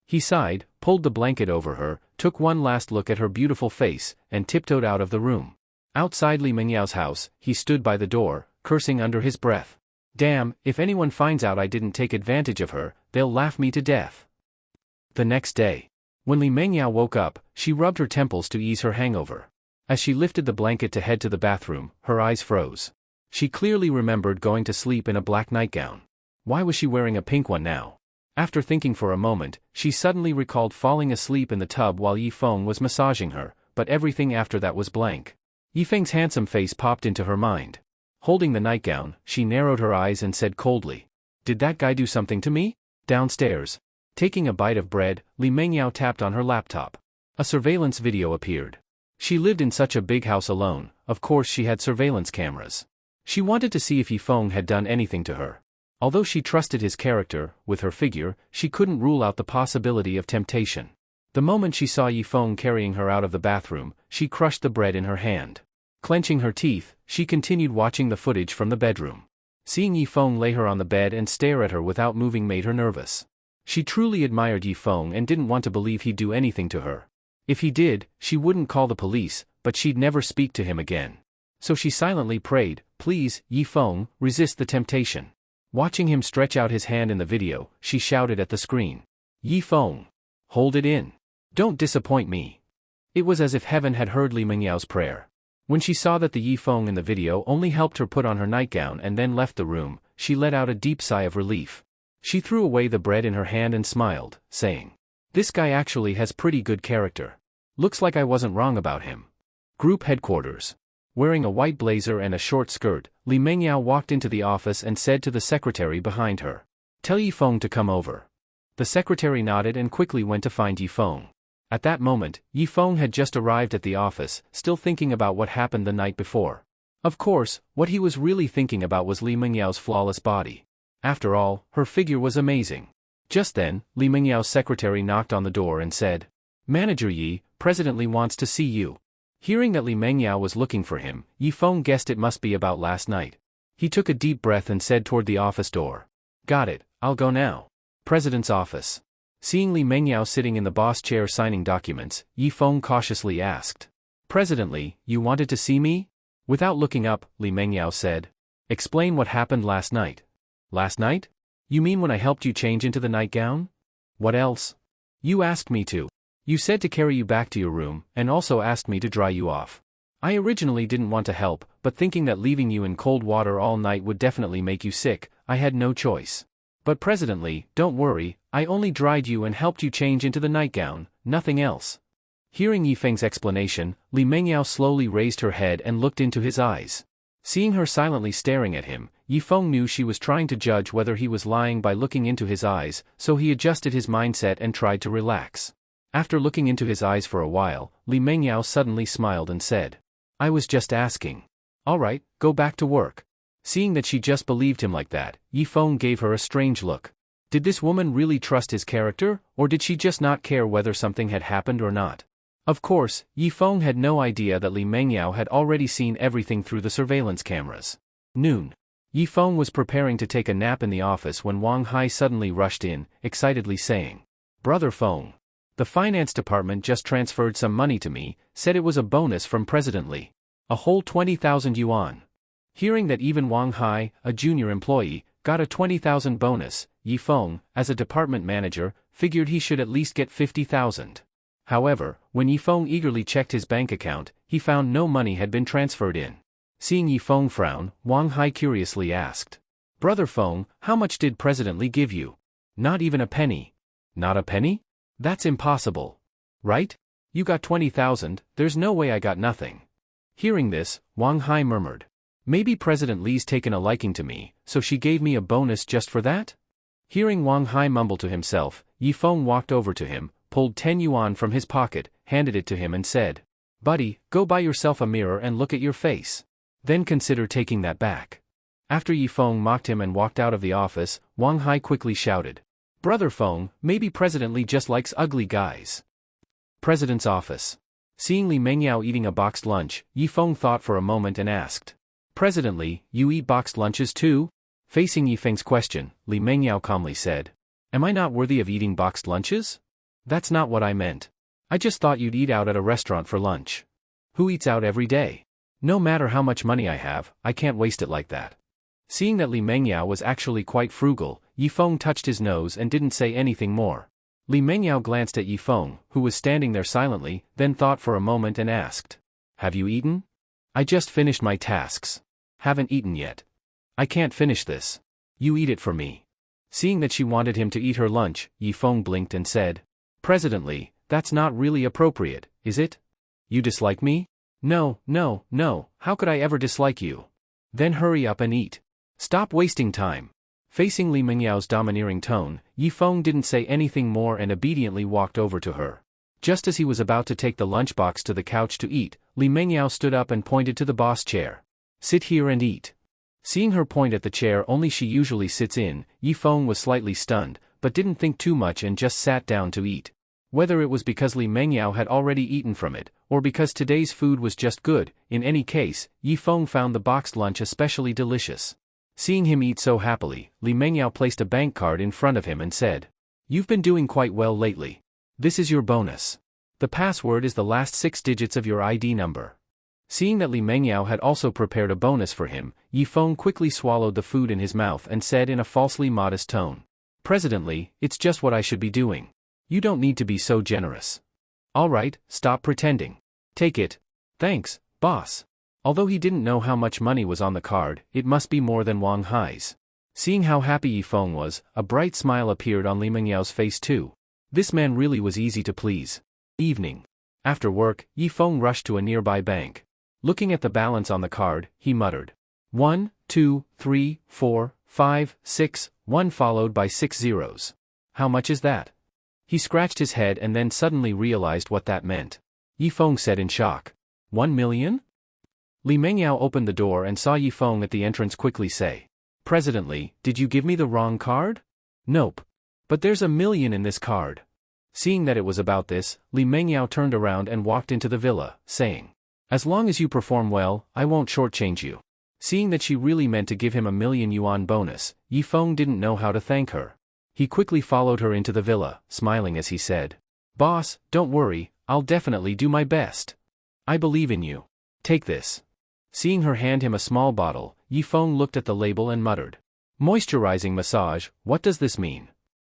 He sighed, pulled the blanket over her, took one last look at her beautiful face, and tiptoed out of the room. Outside Li Mengyao's house, he stood by the door, cursing under his breath. Damn, if anyone finds out I didn't take advantage of her, they'll laugh me to death. The next day. When Li Mengyao woke up, she rubbed her temples to ease her hangover. As she lifted the blanket to head to the bathroom, her eyes froze. She clearly remembered going to sleep in a black nightgown. Why was she wearing a pink one now? After thinking for a moment, she suddenly recalled falling asleep in the tub while Yifeng was massaging her, but everything after that was blank. Yifeng's handsome face popped into her mind. Holding the nightgown, she narrowed her eyes and said coldly, Did that guy do something to me? Downstairs. Taking a bite of bread, Li Mengyao tapped on her laptop. A surveillance video appeared. She lived in such a big house alone, of course she had surveillance cameras. She wanted to see if Yifeng had done anything to her. Although she trusted his character, with her figure, she couldn't rule out the possibility of temptation. The moment she saw Yifeng carrying her out of the bathroom, she crushed the bread in her hand. Clenching her teeth, she continued watching the footage from the bedroom. Seeing Yifeng lay her on the bed and stare at her without moving made her nervous. She truly admired Yifeng and didn't want to believe he'd do anything to her. If he did, she wouldn't call the police, but she'd never speak to him again. So she silently prayed, Please, Yifeng, resist the temptation. Watching him stretch out his hand in the video, she shouted at the screen. Yifeng. Hold it in. Don't disappoint me. It was as if heaven had heard Li Mengyao's prayer. When she saw that the Yifeng in the video only helped her put on her nightgown and then left the room, she let out a deep sigh of relief. She threw away the bread in her hand and smiled, saying, This guy actually has pretty good character. Looks like I wasn't wrong about him. Group headquarters. Wearing a white blazer and a short skirt, Li Mengyao walked into the office and said to the secretary behind her, Tell Yifeng to come over. The secretary nodded and quickly went to find Yifeng. At that moment, Yifeng had just arrived at the office, still thinking about what happened the night before. Of course, what he was really thinking about was Li Mengyao's flawless body. After all, her figure was amazing. Just then, Li Mengyao's secretary knocked on the door and said, Manager Yi, President Li wants to see you. Hearing that Li Mengyao was looking for him, Yifeng guessed it must be about last night. He took a deep breath and said toward the office door. Got it, I'll go now. President's office. Seeing Li Mengyao sitting in the boss chair signing documents, Yifeng cautiously asked. President Li, you wanted to see me? Without looking up, Li Mengyao said. Explain what happened last night. Last night? You mean when I helped you change into the nightgown? What else? You asked me to. You said to carry you back to your room, and also asked me to dry you off. I originally didn't want to help, but thinking that leaving you in cold water all night would definitely make you sick, I had no choice. But President Li, don't worry, I only dried you and helped you change into the nightgown, nothing else. Hearing Yifeng's explanation, Li Mengyao slowly raised her head and looked into his eyes. Seeing her silently staring at him, Yifeng knew she was trying to judge whether he was lying by looking into his eyes, so he adjusted his mindset and tried to relax. After looking into his eyes for a while, Li Mengyao suddenly smiled and said, I was just asking. All right, go back to work. Seeing that she just believed him like that, Yifeng gave her a strange look. Did this woman really trust his character, or did she just not care whether something had happened or not? Of course, Yifeng had no idea that Li Mengyao had already seen everything through the surveillance cameras. Noon. Yifeng was preparing to take a nap in the office when Wang Hai suddenly rushed in, excitedly saying, "Brother Feng. The finance department just transferred some money to me, said it was a bonus from President Li. A whole 20,000 yuan." Hearing that even Wang Hai, a junior employee, got a 20,000 bonus, Yifeng, as a department manager, figured he should at least get 50,000. However, when Yifeng eagerly checked his bank account, he found no money had been transferred in. Seeing Yifeng frown, Wang Hai curiously asked, "Brother Feng, how much did President Li give you?" "Not even a penny." "Not a penny? That's impossible. Right? You got 20,000, there's no way I got nothing." Hearing this, Wang Hai murmured, "Maybe President Li's taken a liking to me, so she gave me a bonus just for that?" Hearing Wang Hai mumble to himself, Yifeng walked over to him, pulled 10 yuan from his pocket, handed it to him and said, "Buddy, go buy yourself a mirror and look at your face. Then consider taking that back." After Yifeng mocked him and walked out of the office, Wang Hai quickly shouted, "Brother Feng, maybe President Li just likes ugly guys." President's office. Seeing Li Mengyao eating a boxed lunch, Yifeng thought for a moment and asked, "President Li, you eat boxed lunches too?" Facing Yifeng's question, Li Mengyao calmly said, "Am I not worthy of eating boxed lunches? That's not what I meant. I just thought you'd eat out at a restaurant for lunch. Who eats out every day? No matter how much money I have, I can't waste it like that." Seeing that Li Mengyao was actually quite frugal, Yifeng touched his nose and didn't say anything more. Li Mengyao glanced at Yifeng, who was standing there silently, then thought for a moment and asked, "Have you eaten?" "I just finished my tasks. Haven't eaten yet. I can't finish this. You eat it for me." Seeing that she wanted him to eat her lunch, Yifeng blinked and said, "President Li, that's not really appropriate, is it? You dislike me?" "No, no, no, how could I ever dislike you?" "Then hurry up and eat. Stop wasting time." Facing Li Mengyao's domineering tone, Yifeng didn't say anything more and obediently walked over to her. Just as he was about to take the lunchbox to the couch to eat, Li Mengyao stood up and pointed to the boss chair. "Sit here and eat." Seeing her point at the chair only she usually sits in, Yifeng was slightly stunned, but didn't think too much and just sat down to eat. Whether it was because Li Mengyao had already eaten from it, or because today's food was just good, in any case, Yifeng found the boxed lunch especially delicious. Seeing him eat so happily, Li Mengyao placed a bank card in front of him and said, "You've been doing quite well lately. This is your bonus. The password is the last 6 digits of your ID number." Seeing that Li Mengyao had also prepared a bonus for him, Yifeng quickly swallowed the food in his mouth and said in a falsely modest tone, "President Li, it's just what I should be doing. You don't need to be so generous." "All right, stop pretending. Take it." "Thanks, boss." Although he didn't know how much money was on the card, it must be more than Wang Hai's. Seeing how happy Yifeng was, a bright smile appeared on Li Mengyao's face too. This man really was easy to please. Evening. After work, Yifeng rushed to a nearby bank. Looking at the balance on the card, he muttered, 1, 2, 3, 4, 5, 6, 1 followed by 6 zeros. How much is that? He scratched his head and then suddenly realized what that meant. Yifeng said in shock, 1 million? Li Mengyao opened the door and saw Yifeng at the entrance quickly say, "President Li, did you give me the wrong card?" "Nope. But there's 1 million in this card." Seeing that it was about this, Li Mengyao turned around and walked into the villa, saying, "As long as you perform well, I won't shortchange you." Seeing that she really meant to give him 1 million yuan bonus, Yifeng didn't know how to thank her. He quickly followed her into the villa, smiling as he said, "Boss, don't worry, I'll definitely do my best. I believe in you. Take this." Seeing her hand him a small bottle, Yifeng looked at the label and muttered, "Moisturizing massage, what does this mean?"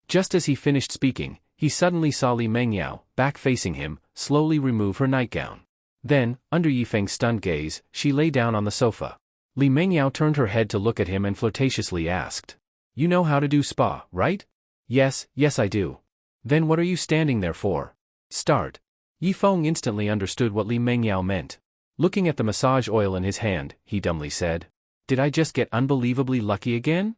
Just as he finished speaking, he suddenly saw Li Mengyao, back facing him, slowly remove her nightgown. Then, under Yifeng's stunned gaze, she lay down on the sofa. Li Mengyao turned her head to look at him and flirtatiously asked, "You know how to do spa, right?" Yes, I do." "Then what are you standing there for? Start." Yifeng instantly understood what Li Mengyao meant. Looking at the massage oil in his hand, he dumbly said, "Did I just get unbelievably lucky again?"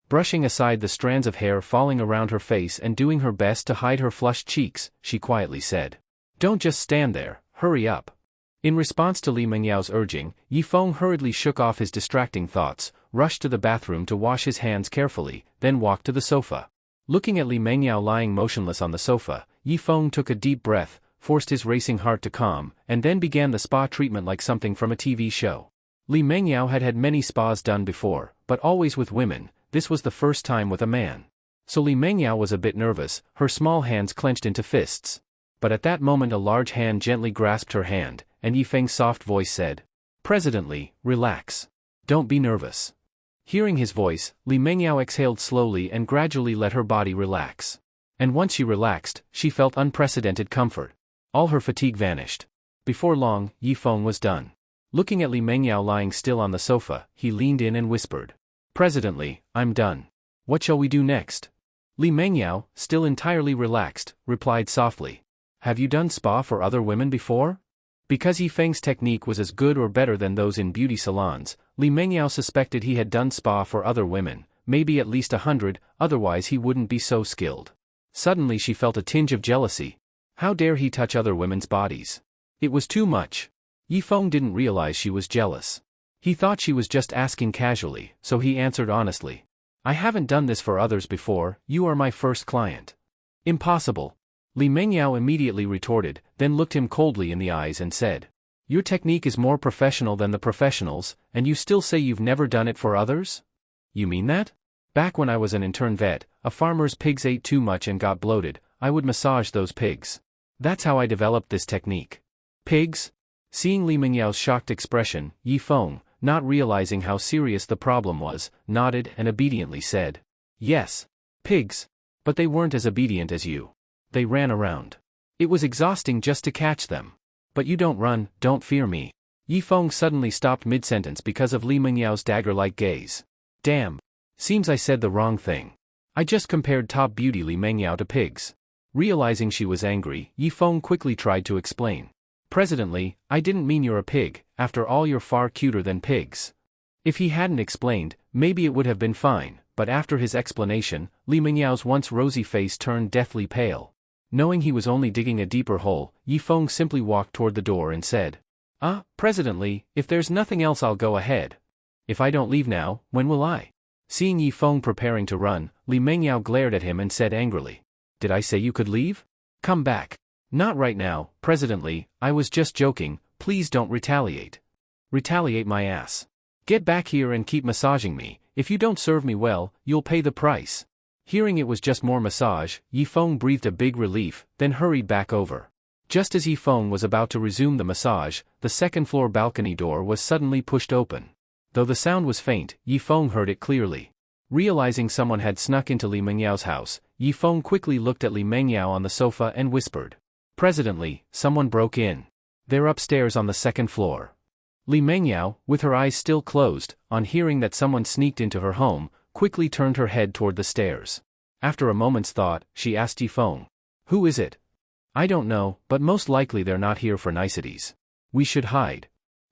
Brushing aside the strands of hair falling around her face and doing her best to hide her flushed cheeks, she quietly said, "Don't just stand there, hurry up." In response to Li Mengyao's urging, Yifeng hurriedly shook off his distracting thoughts, rushed to the bathroom to wash his hands carefully, then walked to the sofa. Looking at Li Mengyao lying motionless on the sofa, Yi Feng took a deep breath, forced his racing heart to calm, and then began the spa treatment like something from a TV show. Li Mengyao had had many spas done before, but always with women. This was the first time with a man. So Li Mengyao was a bit nervous, her small hands clenched into fists. But at that moment a large hand gently grasped her hand, and Yi Feng's soft voice said, "President Li, relax. Don't be nervous." Hearing his voice, Li Mengyao exhaled slowly and gradually let her body relax. And once she relaxed, she felt unprecedented comfort. All her fatigue vanished. Before long, Yi Feng was done. Looking at Li Mengyao lying still on the sofa, he leaned in and whispered, "President Li, I'm done. What shall we do next?" Li Mengyao, still entirely relaxed, replied softly, "Have you done spa for other women before?" Because Yi Feng's technique was as good or better than those in beauty salons, Li Mengyao suspected he had done spa for other women, maybe at least 100, otherwise he wouldn't be so skilled. Suddenly she felt a tinge of jealousy. How dare he touch other women's bodies? It was too much. Yi Feng didn't realize she was jealous. He thought she was just asking casually, so he answered honestly, "I haven't done this for others before, you are my first client." "Impossible." Li Mengyao immediately retorted, then looked him coldly in the eyes and said, "Your technique is more professional than the professionals, and you still say you've never done it for others? You mean that? Back when I was an intern vet, a farmer's pigs ate too much and got bloated, I would massage those pigs. That's how I developed this technique." "Pigs?" Seeing Li Mengyao's shocked expression, Yi Feng, not realizing how serious the problem was, nodded and obediently said, "Yes. Pigs. But they weren't as obedient as you. They ran around. It was exhausting just to catch them. But you don't run, don't fear me." Yi Feng suddenly stopped mid-sentence because of Li Mengyao's dagger-like gaze. "Damn. Seems I said the wrong thing. I just compared top beauty Li Mengyao to pigs." Realizing she was angry, Yi Feng quickly tried to explain. "President Li, I didn't mean you're a pig, after all you're far cuter than pigs." If he hadn't explained, maybe it would have been fine, but after his explanation, Li Mengyao's once rosy face turned deathly pale. Knowing he was only digging a deeper hole, Yi Feng simply walked toward the door and said, President Li, if there's nothing else I'll go ahead. If I don't leave now, when will I?" Seeing Yi Feng preparing to run, Li Mengyao glared at him and said angrily, "Did I say you could leave? Come back." "Not right now, President Li, I was just joking, please don't retaliate." "Retaliate my ass. Get back here and keep massaging me, if you don't serve me well, you'll pay the price." Hearing it was just more massage, Yi Feng breathed a big relief, then hurried back over. Just as Yi Feng was about to resume the massage, the second-floor balcony door was suddenly pushed open. Though the sound was faint, Yi Feng heard it clearly. Realizing someone had snuck into Li Mengyao's house, Yi Feng quickly looked at Li Mengyao on the sofa and whispered, "President Li, someone broke in. They're upstairs on the second floor." Li Mengyao, with her eyes still closed, on hearing that someone sneaked into her home, quickly turned her head toward the stairs. After a moment's thought, she asked Yi Feng, "Who is it?" "I don't know, but most likely they're not here for niceties. We should hide."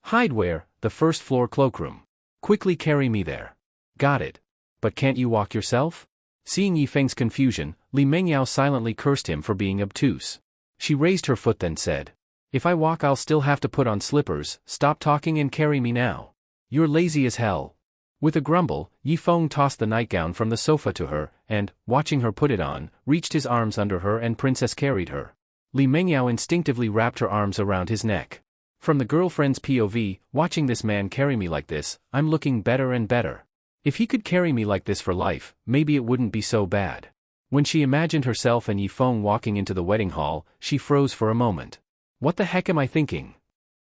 "Hide where?" "The first floor cloakroom." "Quickly carry me there." "Got it. But can't you walk yourself?" Seeing Yi Feng's confusion, Li Mengyao silently cursed him for being obtuse. She raised her foot then said, "If I walk I'll still have to put on slippers, stop talking and carry me now. You're lazy as hell." With a grumble, Yi Feng tossed the nightgown from the sofa to her, and, watching her put it on, reached his arms under her and princess carried her. Li Mengyao instinctively wrapped her arms around his neck. From the girlfriend's POV, watching this man carry me like this, I'm looking better and better. If he could carry me like this for life, maybe it wouldn't be so bad. When she imagined herself and Yi Feng walking into the wedding hall, she froze for a moment. What the heck am I thinking?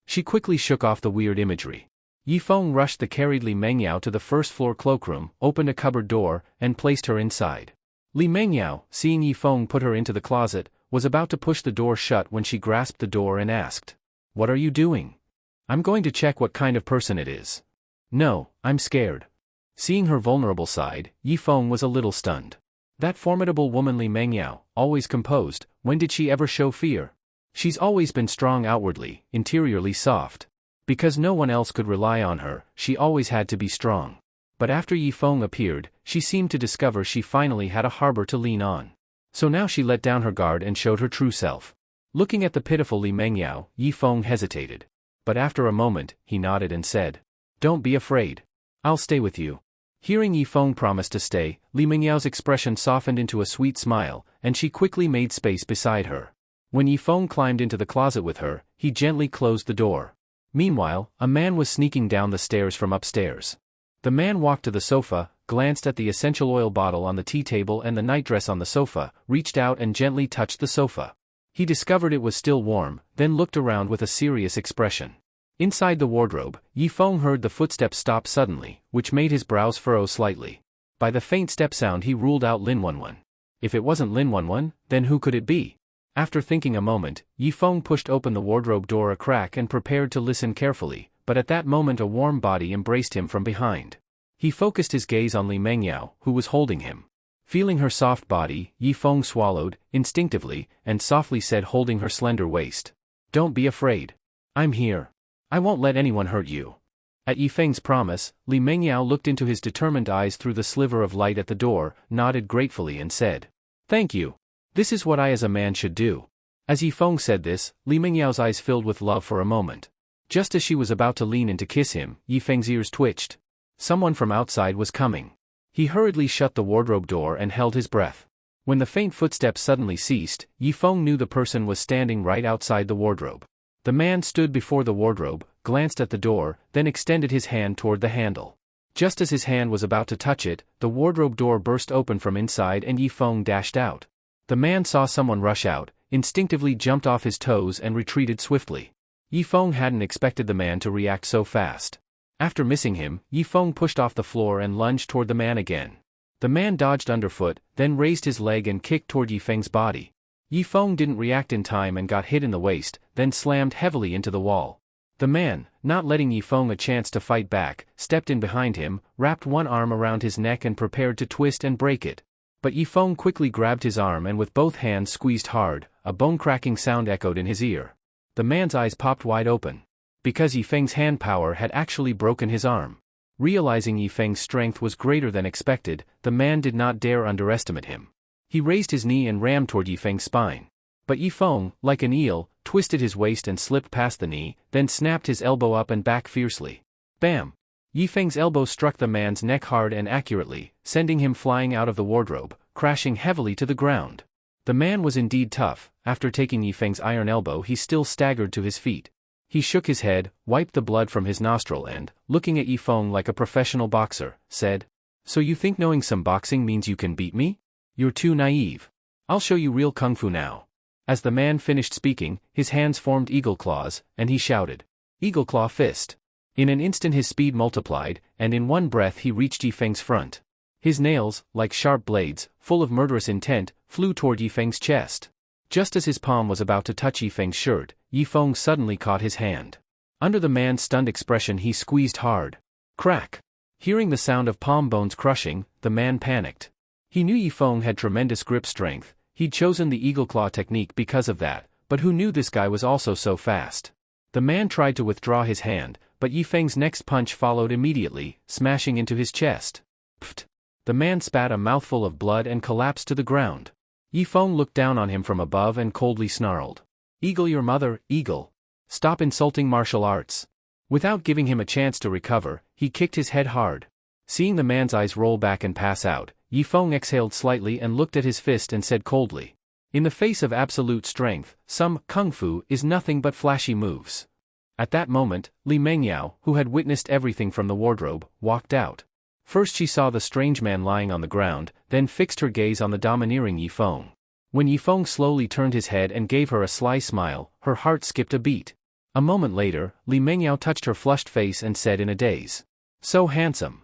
She quickly shook off the weird imagery. Yi Feng rushed the carried Li Mengyao to the first-floor cloakroom, opened a cupboard door, and placed her inside. Li Mengyao, seeing Yi Feng put her into the closet, was about to push the door shut when she grasped the door and asked, "What are you doing?" "I'm going to check what kind of person it is." "No, I'm scared." Seeing her vulnerable side, Yi Feng was a little stunned. That formidable woman Li Mengyao, always composed, when did she ever show fear? She's always been strong outwardly, interiorly soft. Because no one else could rely on her, she always had to be strong. But after Yi Feng appeared, she seemed to discover she finally had a harbor to lean on. So now she let down her guard and showed her true self. Looking at the pitiful Li Mengyao, Yi Feng hesitated. But after a moment, he nodded and said, "Don't be afraid. I'll stay with you." Hearing Yifeng promise to stay, Li Mingyao's expression softened into a sweet smile, and she quickly made space beside her. When Yifeng climbed into the closet with her, he gently closed the door. Meanwhile, a man was sneaking down the stairs from upstairs. The man walked to the sofa, glanced at the essential oil bottle on the tea table and the nightdress on the sofa, reached out and gently touched the sofa. He discovered it was still warm, then looked around with a serious expression. Inside the wardrobe, Yifeng heard the footsteps stop suddenly, which made his brows furrow slightly. By the faint step sound he ruled out Lin Wanwan. If it wasn't Lin Wanwan, then who could it be? After thinking a moment, Yifeng pushed open the wardrobe door a crack and prepared to listen carefully, but at that moment a warm body embraced him from behind. He focused his gaze on Li Mengyao, who was holding him. Feeling her soft body, Yifeng swallowed, instinctively, and softly said, holding her slender waist, "Don't be afraid. I'm here. I won't let anyone hurt you." At Yifeng's promise, Li Mengyao looked into his determined eyes through the sliver of light at the door, nodded gratefully and said, "Thank you. This is what I as a man should do." As Yifeng said this, Li Mingyao's eyes filled with love for a moment. Just as she was about to lean in to kiss him, Yifeng's ears twitched. Someone from outside was coming. He hurriedly shut the wardrobe door and held his breath. When the faint footsteps suddenly ceased, Yifeng knew the person was standing right outside the wardrobe. The man stood before the wardrobe, glanced at the door, then extended his hand toward the handle. Just as his hand was about to touch it, the wardrobe door burst open from inside and Yifeng dashed out. The man saw someone rush out, instinctively jumped off his toes and retreated swiftly. Yifeng hadn't expected the man to react so fast. After missing him, Yifeng pushed off the floor and lunged toward the man again. The man dodged underfoot, then raised his leg and kicked toward Yifeng's body. Yifeng didn't react in time and got hit in the waist, then slammed heavily into the wall. The man, not letting Yifeng a chance to fight back, stepped in behind him, wrapped one arm around his neck and prepared to twist and break it. But Yifeng quickly grabbed his arm and with both hands squeezed hard, a bone-cracking sound echoed in his ear. The man's eyes popped wide open. Because Yifeng's hand power had actually broken his arm. Realizing Yifeng's strength was greater than expected, the man did not dare underestimate him. He raised his knee and rammed toward Yifeng's spine. But Yifeng, like an eel, twisted his waist and slipped past the knee, then snapped his elbow up and back fiercely. Bam! Yifeng's elbow struck the man's neck hard and accurately, sending him flying out of the wardrobe, crashing heavily to the ground. The man was indeed tough. After taking Yifeng's iron elbow he still staggered to his feet. He shook his head, wiped the blood from his nostril and, looking at Yifeng like a professional boxer, said, "So you think knowing some boxing means you can beat me? You're too naive. I'll show you real kung fu now." As the man finished speaking, his hands formed eagle claws, and he shouted, "Eagle claw fist." In an instant his speed multiplied, and in one breath he reached Yifeng's front. His nails, like sharp blades, full of murderous intent, flew toward Yifeng's chest. Just as his palm was about to touch Yifeng's shirt, Yifeng suddenly caught his hand. Under the man's stunned expression he squeezed hard. Crack! Hearing the sound of palm bones crushing, the man panicked. He knew Yifeng had tremendous grip strength. He'd chosen the eagle claw technique because of that, but who knew this guy was also so fast? The man tried to withdraw his hand, but Yifeng's next punch followed immediately, smashing into his chest. Pfft! The man spat a mouthful of blood and collapsed to the ground. Yifeng looked down on him from above and coldly snarled, "Eagle your mother, eagle. Stop insulting martial arts." Without giving him a chance to recover, he kicked his head hard. Seeing the man's eyes roll back and pass out, Yifeng exhaled slightly and looked at his fist and said coldly, "In the face of absolute strength, some kung fu is nothing but flashy moves." At that moment, Li Mengyao, who had witnessed everything from the wardrobe, walked out. First she saw the strange man lying on the ground, then fixed her gaze on the domineering Yifeng. When Yifeng slowly turned his head and gave her a sly smile, her heart skipped a beat. A moment later, Li Mengyao touched her flushed face and said in a daze, "So handsome."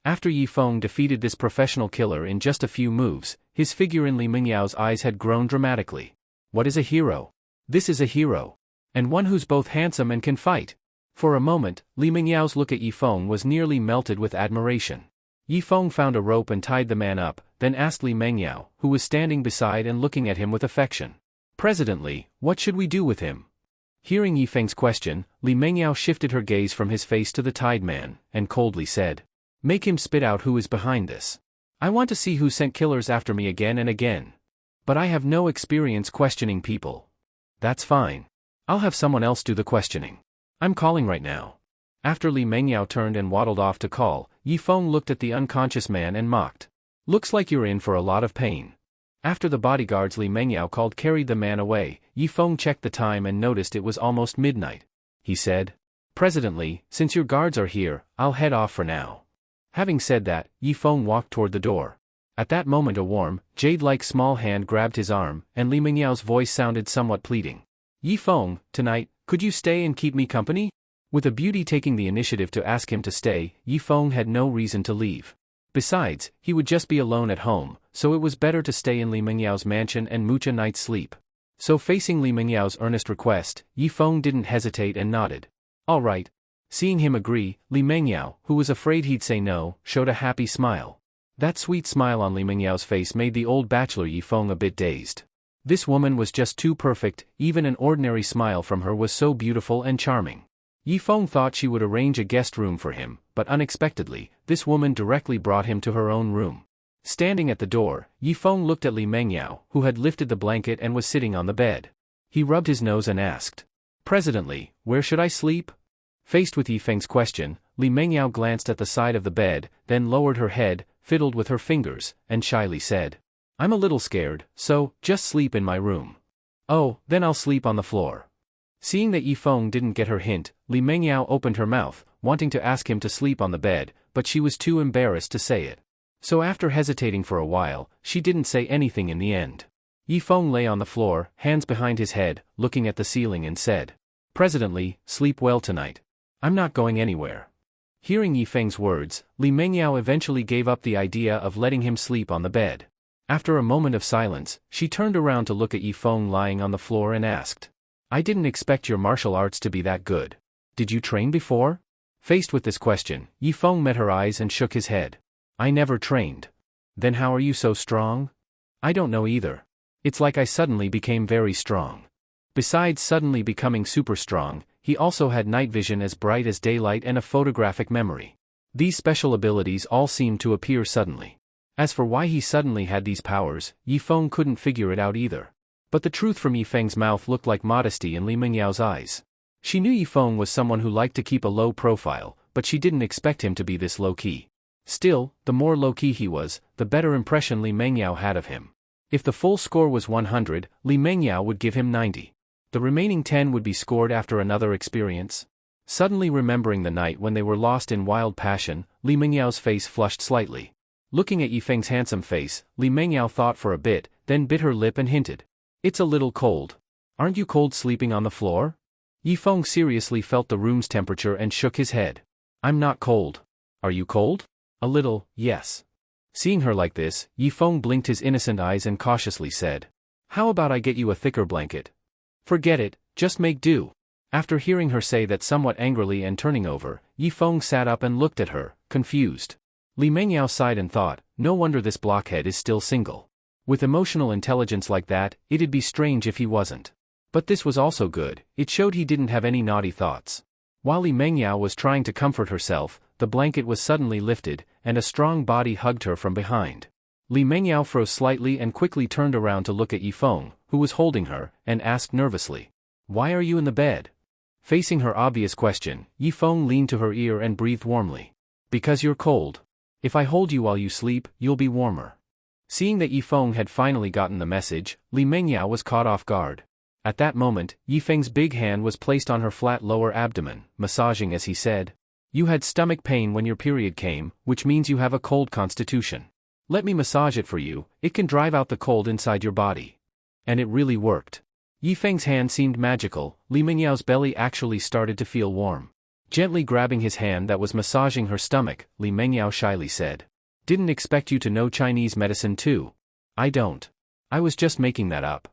After Yifeng defeated this professional killer in just a few moves, his figure in Li Mengyao's eyes had grown dramatically. What is a hero? This is a hero. And one who's both handsome and can fight. For a moment, Li Mengyao's look at Yifeng was nearly melted with admiration. Yifeng found a rope and tied the man up, then asked Li Mengyao, who was standing beside and looking at him with affection, "President Li, what should we do with him?" Hearing Yifeng's question, Li Mengyao shifted her gaze from his face to the tied man, and coldly said, "Make him spit out who is behind this. I want to see who sent killers after me again and again. But I have no experience questioning people." "That's fine. I'll have someone else do the questioning. I'm calling right now." After Li Mengyao turned and waddled off to call, Yifeng looked at the unconscious man and mocked. Looks like you're in for a lot of pain. After the bodyguards Li Mengyao called carried the man away, Yifeng checked the time and noticed it was almost midnight. He said, "President Li, since your guards are here, I'll head off for now." Having said that, Yifeng walked toward the door. At that moment a warm, jade-like small hand grabbed his arm, and Li Mengyao's voice sounded somewhat pleading. "Yifeng, tonight, could you stay and keep me company?" With a beauty taking the initiative to ask him to stay, Yifeng had no reason to leave. Besides, he would just be alone at home, so it was better to stay in Li Mengyao's mansion and mooch a night's sleep. So facing Li Mengyao's earnest request, Yifeng didn't hesitate and nodded. "All right." Seeing him agree, Li Mengyao, who was afraid he'd say no, showed a happy smile. That sweet smile on Li Mengyao's face made the old bachelor Yifeng a bit dazed. This woman was just too perfect, even an ordinary smile from her was so beautiful and charming. Yifeng thought she would arrange a guest room for him, but unexpectedly, this woman directly brought him to her own room. Standing at the door, Yifeng looked at Li Mengyao, who had lifted the blanket and was sitting on the bed. He rubbed his nose and asked, "President Li, where should I sleep?" Faced with Yifeng's question, Li Mengyao glanced at the side of the bed, then lowered her head, fiddled with her fingers, and shyly said, "I'm a little scared, so, just sleep in my room." "Oh, then I'll sleep on the floor." Seeing that Yifeng didn't get her hint, Li Mengyao opened her mouth, wanting to ask him to sleep on the bed, but she was too embarrassed to say it. So after hesitating for a while, she didn't say anything in the end. Yifeng lay on the floor, hands behind his head, looking at the ceiling and said, "President Li, sleep well tonight. I'm not going anywhere." Hearing Yifeng's words, Li Mengyao eventually gave up the idea of letting him sleep on the bed. After a moment of silence, she turned around to look at Yifeng lying on the floor and asked, "I didn't expect your martial arts to be that good. Did you train before?" Faced with this question, Yifeng met her eyes and shook his head. "I never trained." "Then how are you so strong?" "I don't know either. It's like I suddenly became very strong." Besides suddenly becoming super strong, he also had night vision as bright as daylight and a photographic memory. These special abilities all seemed to appear suddenly. As for why he suddenly had these powers, Yifeng couldn't figure it out either. But the truth from Yifeng's mouth looked like modesty in Li Mengyao's eyes. She knew Yifeng was someone who liked to keep a low profile, but she didn't expect him to be this low-key. Still, the more low-key he was, the better impression Li Mengyao had of him. If the full score was 100, Li Mengyao would give him 90. The remaining 10 would be scored after another experience. Suddenly remembering the night when they were lost in wild passion, Li Mengyao's face flushed slightly. Looking at Yifeng's handsome face, Li Mengyao thought for a bit, then bit her lip and hinted, "It's a little cold. Aren't you cold sleeping on the floor?" Yifeng seriously felt the room's temperature and shook his head. "I'm not cold. Are you cold?" "A little, yes." Seeing her like this, Yifeng blinked his innocent eyes and cautiously said, "How about I get you a thicker blanket?" "Forget it, just make do." After hearing her say that somewhat angrily and turning over, Yifeng sat up and looked at her, confused. Li Mengyao sighed and thought, no wonder this blockhead is still single. With emotional intelligence like that, it'd be strange if he wasn't. But this was also good, it showed he didn't have any naughty thoughts. While Li Mengyao was trying to comfort herself, the blanket was suddenly lifted, and a strong body hugged her from behind. Li Mengyao froze slightly and quickly turned around to look at Yifeng, who was holding her, and asked nervously, "Why are you in the bed?" Facing her obvious question, Yifeng leaned to her ear and breathed warmly. "Because you're cold. If I hold you while you sleep, you'll be warmer." Seeing that Yifeng had finally gotten the message, Li Mengyao was caught off guard. At that moment, Yifeng's big hand was placed on her flat lower abdomen, massaging as he said, "You had stomach pain when your period came, which means you have a cold constitution. Let me massage it for you, it can drive out the cold inside your body." And it really worked. Yifeng's hand seemed magical, Li Mengyao's belly actually started to feel warm. Gently grabbing his hand that was massaging her stomach, Li Mengyao shyly said, "Didn't expect you to know Chinese medicine too." "I don't. I was just making that up."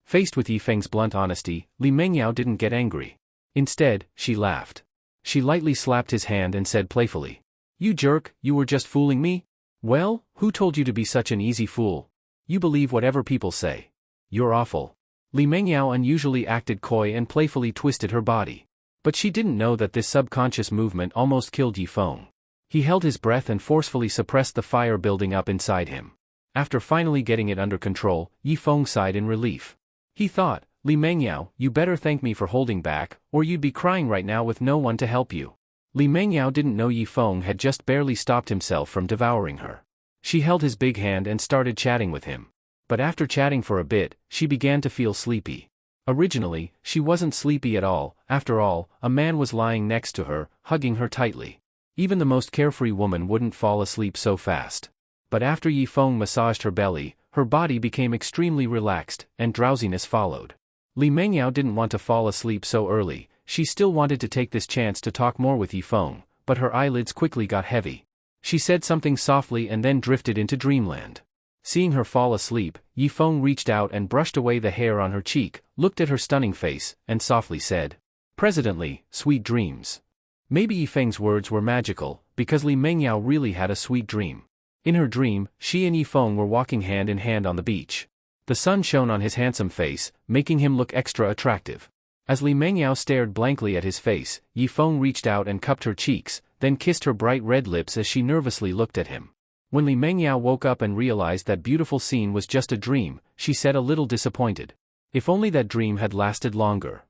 Faced with Yifeng's blunt honesty, Li Mengyao didn't get angry. Instead, she laughed. She lightly slapped his hand and said playfully, "You jerk, you were just fooling me? Well, who told you to be such an easy fool? You believe whatever people say. You're awful." Li Mengyao unusually acted coy and playfully twisted her body. But she didn't know that this subconscious movement almost killed Yifeng. He held his breath and forcefully suppressed the fire building up inside him. After finally getting it under control, Yifeng sighed in relief. He thought, "Li Mengyao, you better thank me for holding back, or you'd be crying right now with no one to help you." Li Mengyao didn't know Yi Feng had just barely stopped himself from devouring her. She held his big hand and started chatting with him. But after chatting for a bit, she began to feel sleepy. Originally, she wasn't sleepy at all. After all, a man was lying next to her, hugging her tightly. Even the most carefree woman wouldn't fall asleep so fast. But after Yi Feng massaged her belly, her body became extremely relaxed, and drowsiness followed. Li Mengyao didn't want to fall asleep so early. She still wanted to take this chance to talk more with Yi Feng, but her eyelids quickly got heavy. She said something softly and then drifted into dreamland. Seeing her fall asleep, Yi Feng reached out and brushed away the hair on her cheek, looked at her stunning face, and softly said, "Presidently, sweet dreams." Maybe Yi Feng's words were magical, because Li Mengyao really had a sweet dream. In her dream, she and Yi Feng were walking hand in hand on the beach. The sun shone on his handsome face, making him look extra attractive. As Li Mengyao stared blankly at his face, Yi Feng reached out and cupped her cheeks, then kissed her bright red lips as she nervously looked at him. When Li Mengyao woke up and realized that beautiful scene was just a dream, she said a little disappointed. If only that dream had lasted longer.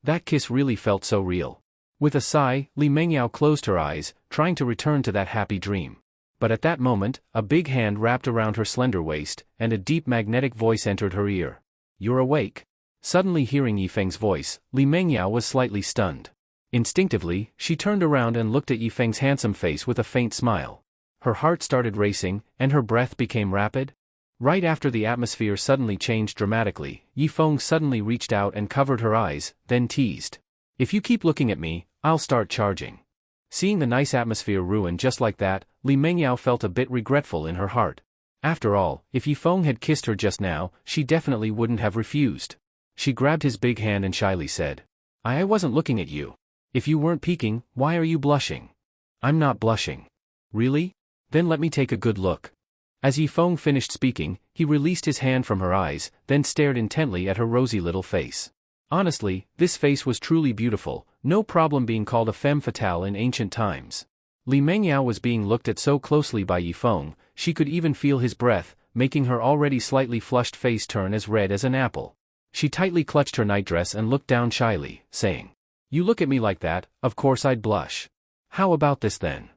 That kiss really felt so real. With a sigh, Li Mengyao closed her eyes, trying to return to that happy dream. But at that moment, a big hand wrapped around her slender waist, and a deep magnetic voice entered her ear. "You're awake?" Suddenly hearing Yi Feng's voice, Li Mengyao was slightly stunned. Instinctively, she turned around and looked at Yi Feng's handsome face with a faint smile. Her heart started racing, and her breath became rapid. Right after the atmosphere suddenly changed dramatically, Yi Feng suddenly reached out and covered her eyes, then teased. "If you keep looking at me, I'll start charging." Seeing the nice atmosphere ruined just like that, Li Mengyao felt a bit regretful in her heart. After all, if Yi Feng had kissed her just now, she definitely wouldn't have refused. She grabbed his big hand and shyly said, I wasn't looking at you. If you weren't peeking, why are you blushing?" "I'm not blushing." "Really? Then let me take a good look." As Yi Feng finished speaking, he released his hand from her eyes, then stared intently at her rosy little face. Honestly, this face was truly beautiful, no problem being called a femme fatale in ancient times. Li Mengyao was being looked at so closely by Yi Feng, she could even feel his breath, making her already slightly flushed face turn as red as an apple. She tightly clutched her nightdress and looked down shyly, saying, "You look at me like that, of course I'd blush. How about this then?"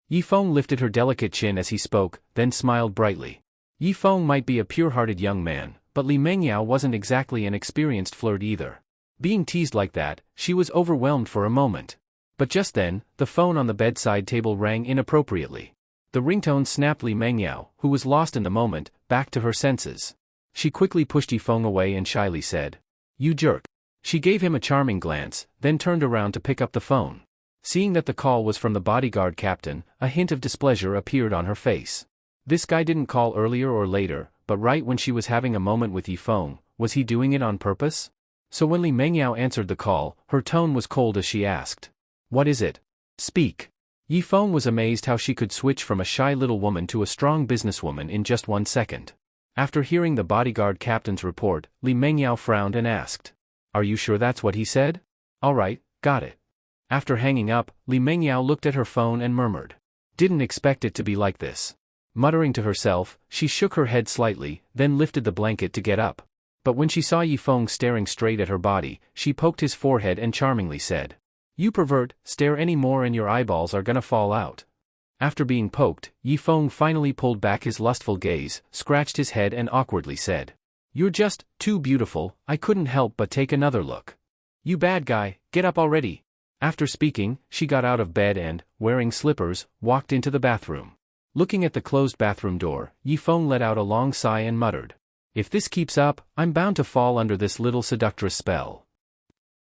Yi Feng lifted her delicate chin as he spoke, then smiled brightly. Yi Feng might be a pure-hearted young man, but Li Mengyao wasn't exactly an experienced flirt either. Being teased like that, she was overwhelmed for a moment. But just then, the phone on the bedside table rang inappropriately. The ringtone snapped Li Mengyao, who was lost in the moment, back to her senses. She quickly pushed Yi Feng away and shyly said, "You jerk." She gave him a charming glance, then turned around to pick up the phone. Seeing that the call was from the bodyguard captain, a hint of displeasure appeared on her face. This guy didn't call earlier or later, but right when she was having a moment with Yi Feng, was he doing it on purpose? So when Li Mengyao answered the call, her tone was cold as she asked, "What is it? Speak." Yi Feng was amazed how she could switch from a shy little woman to a strong businesswoman in just 1 second. After hearing the bodyguard captain's report, Li Mengyao frowned and asked, "Are you sure that's what he said?" "All right, got it." After hanging up, Li Mengyao looked at her phone and murmured, "Didn't expect it to be like this." Muttering to herself, she shook her head slightly, then lifted the blanket to get up. But when she saw Yi Feng staring straight at her body, she poked his forehead and charmingly said, "You pervert, stare any more and your eyeballs are gonna fall out." After being poked, Yi Feng finally pulled back his lustful gaze, scratched his head and awkwardly said, "You're just too beautiful, I couldn't help but take another look." "You bad guy, get up already." After speaking, she got out of bed and, wearing slippers, walked into the bathroom. Looking at the closed bathroom door, Yi Feng let out a long sigh and muttered, "If this keeps up, I'm bound to fall under this little seductress spell."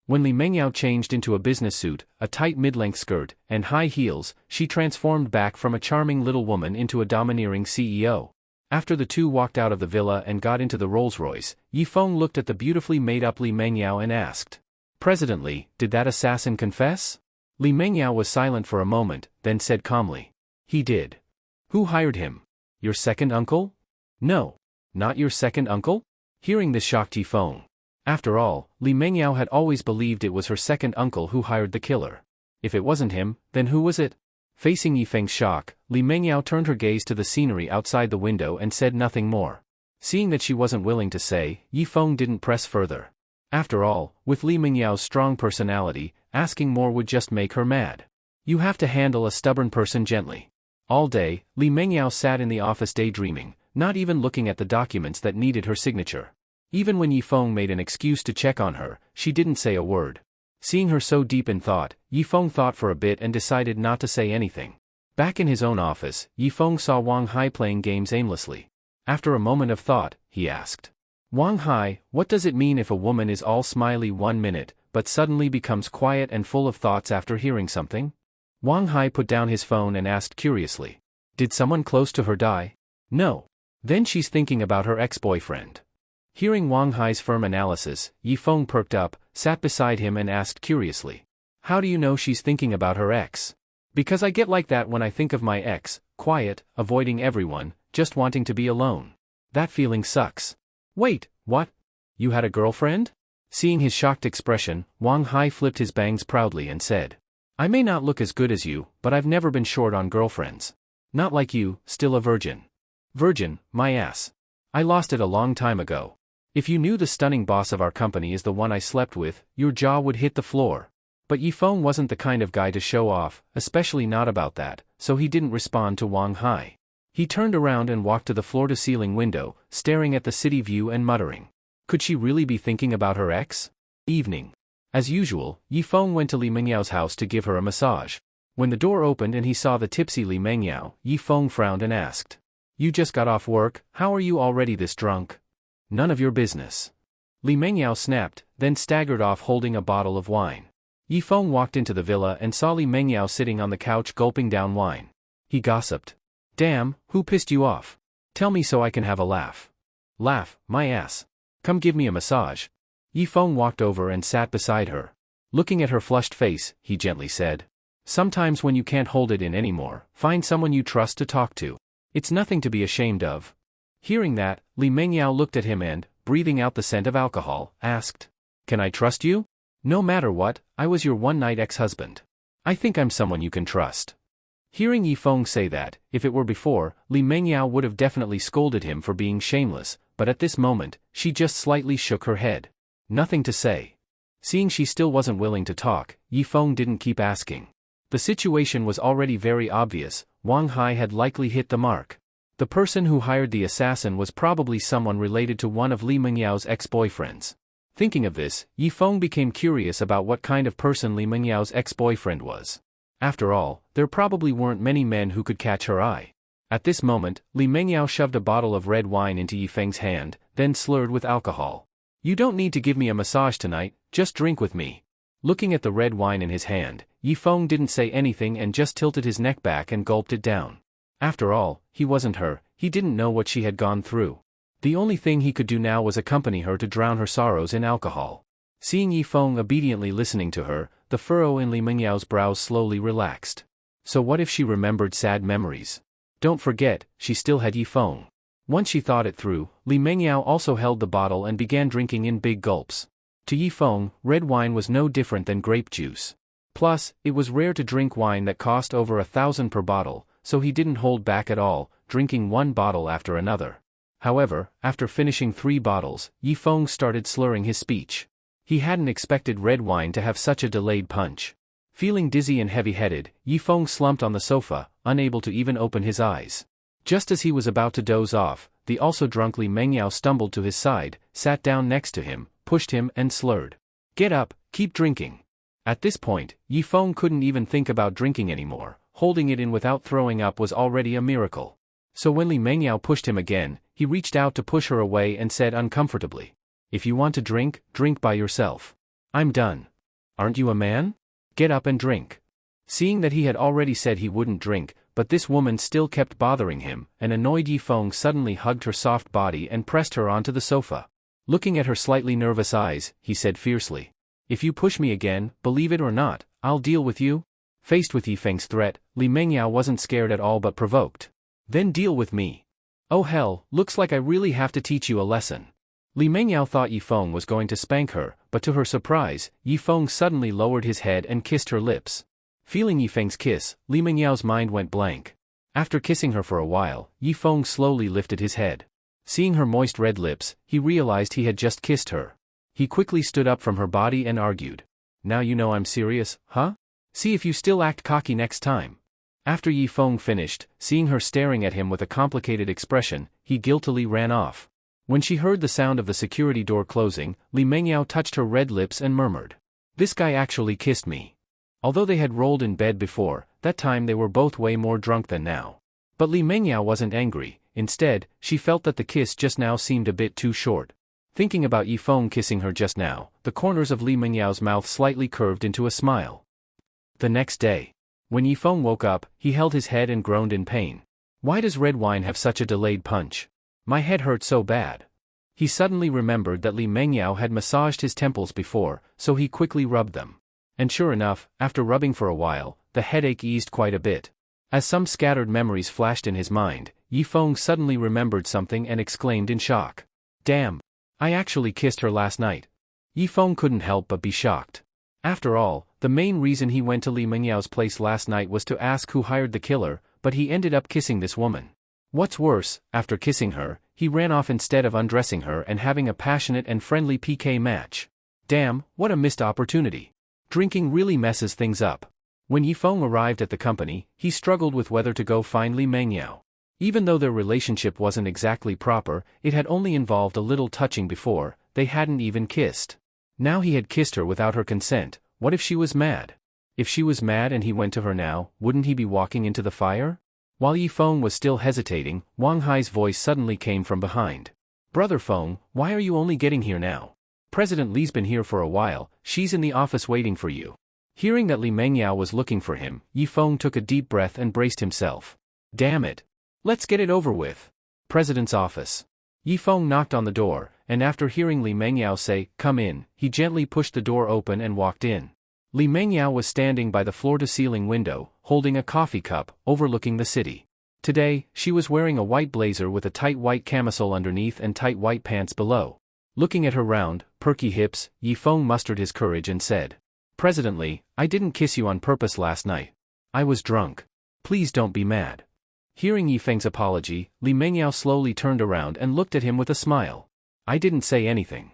When Li Mengyao changed into a business suit, a tight mid-length skirt, and high heels, she transformed back from a charming little woman into a domineering CEO. After the two walked out of the villa and got into the Rolls-Royce, Yi Feng looked at the beautifully made-up Li Mengyao and asked, "Presidently, did that assassin confess?" Li Mengyao was silent for a moment, then said calmly, "He did." "Who hired him? Your second uncle?" "No. Not your second uncle?" Hearing this shocked Yi Feng. After all, Li Mengyao had always believed it was her second uncle who hired the killer. If it wasn't him, then who was it? Facing Yi Feng's shock, Li Mengyao turned her gaze to the scenery outside the window and said nothing more. Seeing that she wasn't willing to say, Yi Feng didn't press further. After all, with Li Mengyao's strong personality, asking more would just make her mad. You have to handle a stubborn person gently. All day, Li Mengyao sat in the office daydreaming, not even looking at the documents that needed her signature. Even when Yifeng made an excuse to check on her, she didn't say a word. Seeing her so deep in thought, Yifeng thought for a bit and decided not to say anything. Back in his own office, Yifeng saw Wang Hai playing games aimlessly. After a moment of thought, he asked, Wang Hai, what does it mean if a woman is all smiley 1 minute, but suddenly becomes quiet and full of thoughts after hearing something? Wang Hai put down his phone and asked curiously, did someone close to her die? No. Then she's thinking about her ex-boyfriend. Hearing Wang Hai's firm analysis, Yifeng perked up, sat beside him and asked curiously, how do you know she's thinking about her ex? Because I get like that when I think of my ex, quiet, avoiding everyone, just wanting to be alone. That feeling sucks. Wait, what? You had a girlfriend? Seeing his shocked expression, Wang Hai flipped his bangs proudly and said, I may not look as good as you, but I've never been short on girlfriends. Not like you, still a virgin. Virgin, my ass. I lost it a long time ago. If you knew the stunning boss of our company is the one I slept with, your jaw would hit the floor. But Yifeng wasn't the kind of guy to show off, especially not about that, so he didn't respond to Wang Hai. He turned around and walked to the floor-to-ceiling window, staring at the city view and muttering. Could she really be thinking about her ex? Evening. As usual, Yifeng went to Li Mengyao house to give her a massage. When the door opened and he saw the tipsy Li Mengyao, Yifeng frowned and asked, you just got off work, how are you already this drunk? None of your business. Li Mengyao snapped, then staggered off holding a bottle of wine. Yifeng walked into the villa and saw Li Mengyao sitting on the couch gulping down wine. He gossiped. Damn, who pissed you off? Tell me so I can have a laugh. Laugh, my ass. Come give me a massage. Yifeng walked over and sat beside her. Looking at her flushed face, he gently said, sometimes when you can't hold it in anymore, find someone you trust to talk to. It's nothing to be ashamed of. Hearing that, Li Mengyao looked at him and, breathing out the scent of alcohol, asked, can I trust you? No matter what, I was your one-night ex-husband. I think I'm someone you can trust. Hearing Yifeng say that, if it were before, Li Mengyao would have definitely scolded him for being shameless, but at this moment, she just slightly shook her head. Nothing to say. Seeing she still wasn't willing to talk, Yifeng didn't keep asking. The situation was already very obvious, Wang Hai had likely hit the mark. The person who hired the assassin was probably someone related to one of Li Mengyao's ex-boyfriends. Thinking of this, Yifeng became curious about what kind of person Li Mengyao's ex-boyfriend was. After all, there probably weren't many men who could catch her eye. At this moment, Li Mengyao shoved a bottle of red wine into Yifeng's hand, then slurred with alcohol. You don't need to give me a massage tonight, just drink with me. Looking at the red wine in his hand, Yifeng didn't say anything and just tilted his neck back and gulped it down. After all, he wasn't her, he didn't know what she had gone through. The only thing he could do now was accompany her to drown her sorrows in alcohol. Seeing Yifeng obediently listening to her, the furrow in Li Mengyao's brows slowly relaxed. So what if she remembered sad memories? Don't forget, she still had Yifeng. Once she thought it through, Li Mengyao also held the bottle and began drinking in big gulps. To Yifeng, red wine was no different than grape juice. Plus, it was rare to drink wine that cost over 1,000 per bottle, so he didn't hold back at all, drinking one bottle after another. However, after finishing 3 bottles, Yifeng started slurring his speech. He hadn't expected red wine to have such a delayed punch. Feeling dizzy and heavy-headed, Yifeng slumped on the sofa, unable to even open his eyes. Just as he was about to doze off, the also drunk Li Mengyao stumbled to his side, sat down next to him, pushed him and slurred. Get up, keep drinking. At this point, Yifeng couldn't even think about drinking anymore, holding it in without throwing up was already a miracle. So when Li Mengyao pushed him again, he reached out to push her away and said uncomfortably, if you want to drink, drink by yourself. I'm done. Aren't you a man? Get up and drink. Seeing that he had already said he wouldn't drink, but this woman still kept bothering him, an annoyed Yifeng suddenly hugged her soft body and pressed her onto the sofa. Looking at her slightly nervous eyes, he said fiercely, if you push me again, believe it or not, I'll deal with you. Faced with Yifeng's threat, Li Mengyao wasn't scared at all but provoked. Then deal with me. Oh hell, looks like I really have to teach you a lesson. Li Mengyao thought Yifeng was going to spank her, but to her surprise, Yifeng suddenly lowered his head and kissed her lips. Feeling Yifeng's kiss, Li Mengyao's mind went blank. After kissing her for a while, Yifeng slowly lifted his head. Seeing her moist red lips, he realized he had just kissed her. He quickly stood up from her body and argued. Now you know I'm serious, huh? See if you still act cocky next time. After Yi Feng finished, seeing her staring at him with a complicated expression, he guiltily ran off. When she heard the sound of the security door closing, Li Mengyao touched her red lips and murmured, "This guy actually kissed me." Although they had rolled in bed before, that time they were both way more drunk than now. But Li Mengyao wasn't angry. Instead, she felt that the kiss just now seemed a bit too short. Thinking about Yi Feng kissing her just now, the corners of Li Mengyao's mouth slightly curved into a smile. The next day, when Yi Feng woke up, he held his head and groaned in pain. Why does red wine have such a delayed punch? My head hurts so bad. He suddenly remembered that Li Mengyao had massaged his temples before, so he quickly rubbed them. And sure enough, after rubbing for a while, the headache eased quite a bit. As some scattered memories flashed in his mind, Yi Feng suddenly remembered something and exclaimed in shock. Damn! I actually kissed her last night. Yi Feng couldn't help but be shocked. After all, the main reason he went to Li Mengyao's place last night was to ask who hired the killer, but he ended up kissing this woman. What's worse, after kissing her, he ran off instead of undressing her and having a passionate and friendly PK match. Damn, what a missed opportunity. Drinking really messes things up. When Yi Feng arrived at the company, he struggled with whether to go find Li Mengyao. Even though their relationship wasn't exactly proper, it had only involved a little touching before, they hadn't even kissed. Now he had kissed her without her consent. What if she was mad? If she was mad and he went to her now, wouldn't he be walking into the fire? While Yi Feng was still hesitating, Wang Hai's voice suddenly came from behind. Brother Feng, why are you only getting here now? President Li's been here for a while, she's in the office waiting for you. Hearing that Li Mengyao was looking for him, Yi Feng took a deep breath and braced himself. Damn it. Let's get it over with. President's office. Yi Feng knocked on the door, and after hearing Li Mengyao say, "Come in," he gently pushed the door open and walked in. Li Mengyao was standing by the floor-to-ceiling window, holding a coffee cup, overlooking the city. Today, she was wearing a white blazer with a tight white camisole underneath and tight white pants below. Looking at her round, perky hips, Yi Feng mustered his courage and said, "President Li, I didn't kiss you on purpose last night. I was drunk. Please don't be mad." Hearing Yi Feng's apology, Li Mengyao slowly turned around and looked at him with a smile. "I didn't say anything."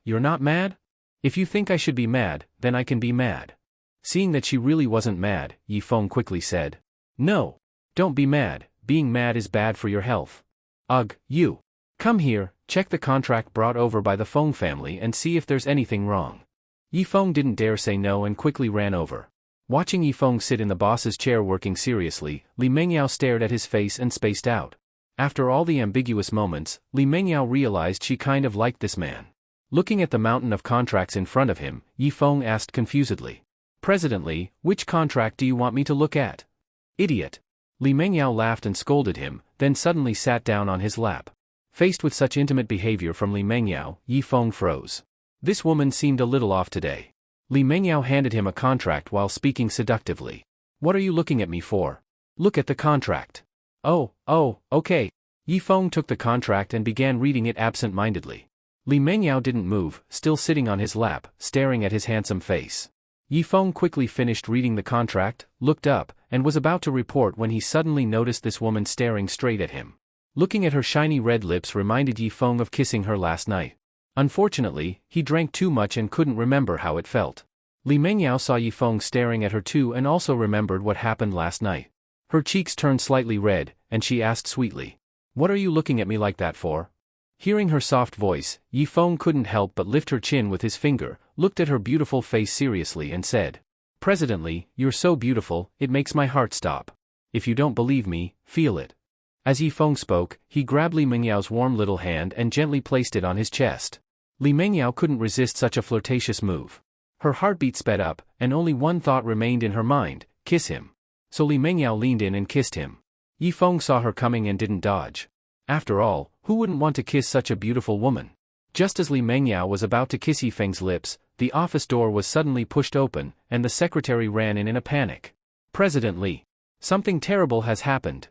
You're not mad? If you think I should be mad, then I can be mad." Seeing that she really wasn't mad, Yi Feng quickly said, "No. Don't be mad, being mad is bad for your health." "Ugh, you. Come here, check the contract brought over by the Feng family and see if there's anything wrong." Yi Feng didn't dare say no and quickly ran over. Watching Yi Feng sit in the boss's chair working seriously, Li Mengyao stared at his face and spaced out. After all the ambiguous moments, Li Mengyao realized she kind of liked this man. Looking at the mountain of contracts in front of him, Yi Feng asked confusedly, "President Li, which contract do you want me to look at?" "Idiot." Li Mengyao laughed and scolded him, then suddenly sat down on his lap. Faced with such intimate behavior from Li Mengyao, Yi Feng froze. This woman seemed a little off today. Li Mengyao handed him a contract while speaking seductively. "What are you looking at me for? Look at the contract." Oh, okay." Yi Feng took the contract and began reading it absent-mindedly. Li Mengyao didn't move, still sitting on his lap, staring at his handsome face. Yi Feng quickly finished reading the contract, looked up, and was about to report when he suddenly noticed this woman staring straight at him. Looking at her shiny red lips reminded Yi Feng of kissing her last night. Unfortunately, he drank too much and couldn't remember how it felt. Li Mengyao saw Yi Feng staring at her too and also remembered what happened last night. Her cheeks turned slightly red, and she asked sweetly, "What are you looking at me like that for?" Hearing her soft voice, Yi Feng couldn't help but lift her chin with his finger, looked at her beautiful face seriously and said, "President Li, you're so beautiful, it makes my heart stop. If you don't believe me, feel it." As Yi Feng spoke, he grabbed Li Mengyao's warm little hand and gently placed it on his chest. Li Mengyao couldn't resist such a flirtatious move. Her heartbeat sped up, and only one thought remained in her mind, kiss him. So Li Mengyao leaned in and kissed him. Yi Feng saw her coming and didn't dodge. After all, who wouldn't want to kiss such a beautiful woman? Just as Li Mengyao was about to kiss Yi Feng's lips, the office door was suddenly pushed open, and the secretary ran in a panic. "President Li. Something terrible has happened."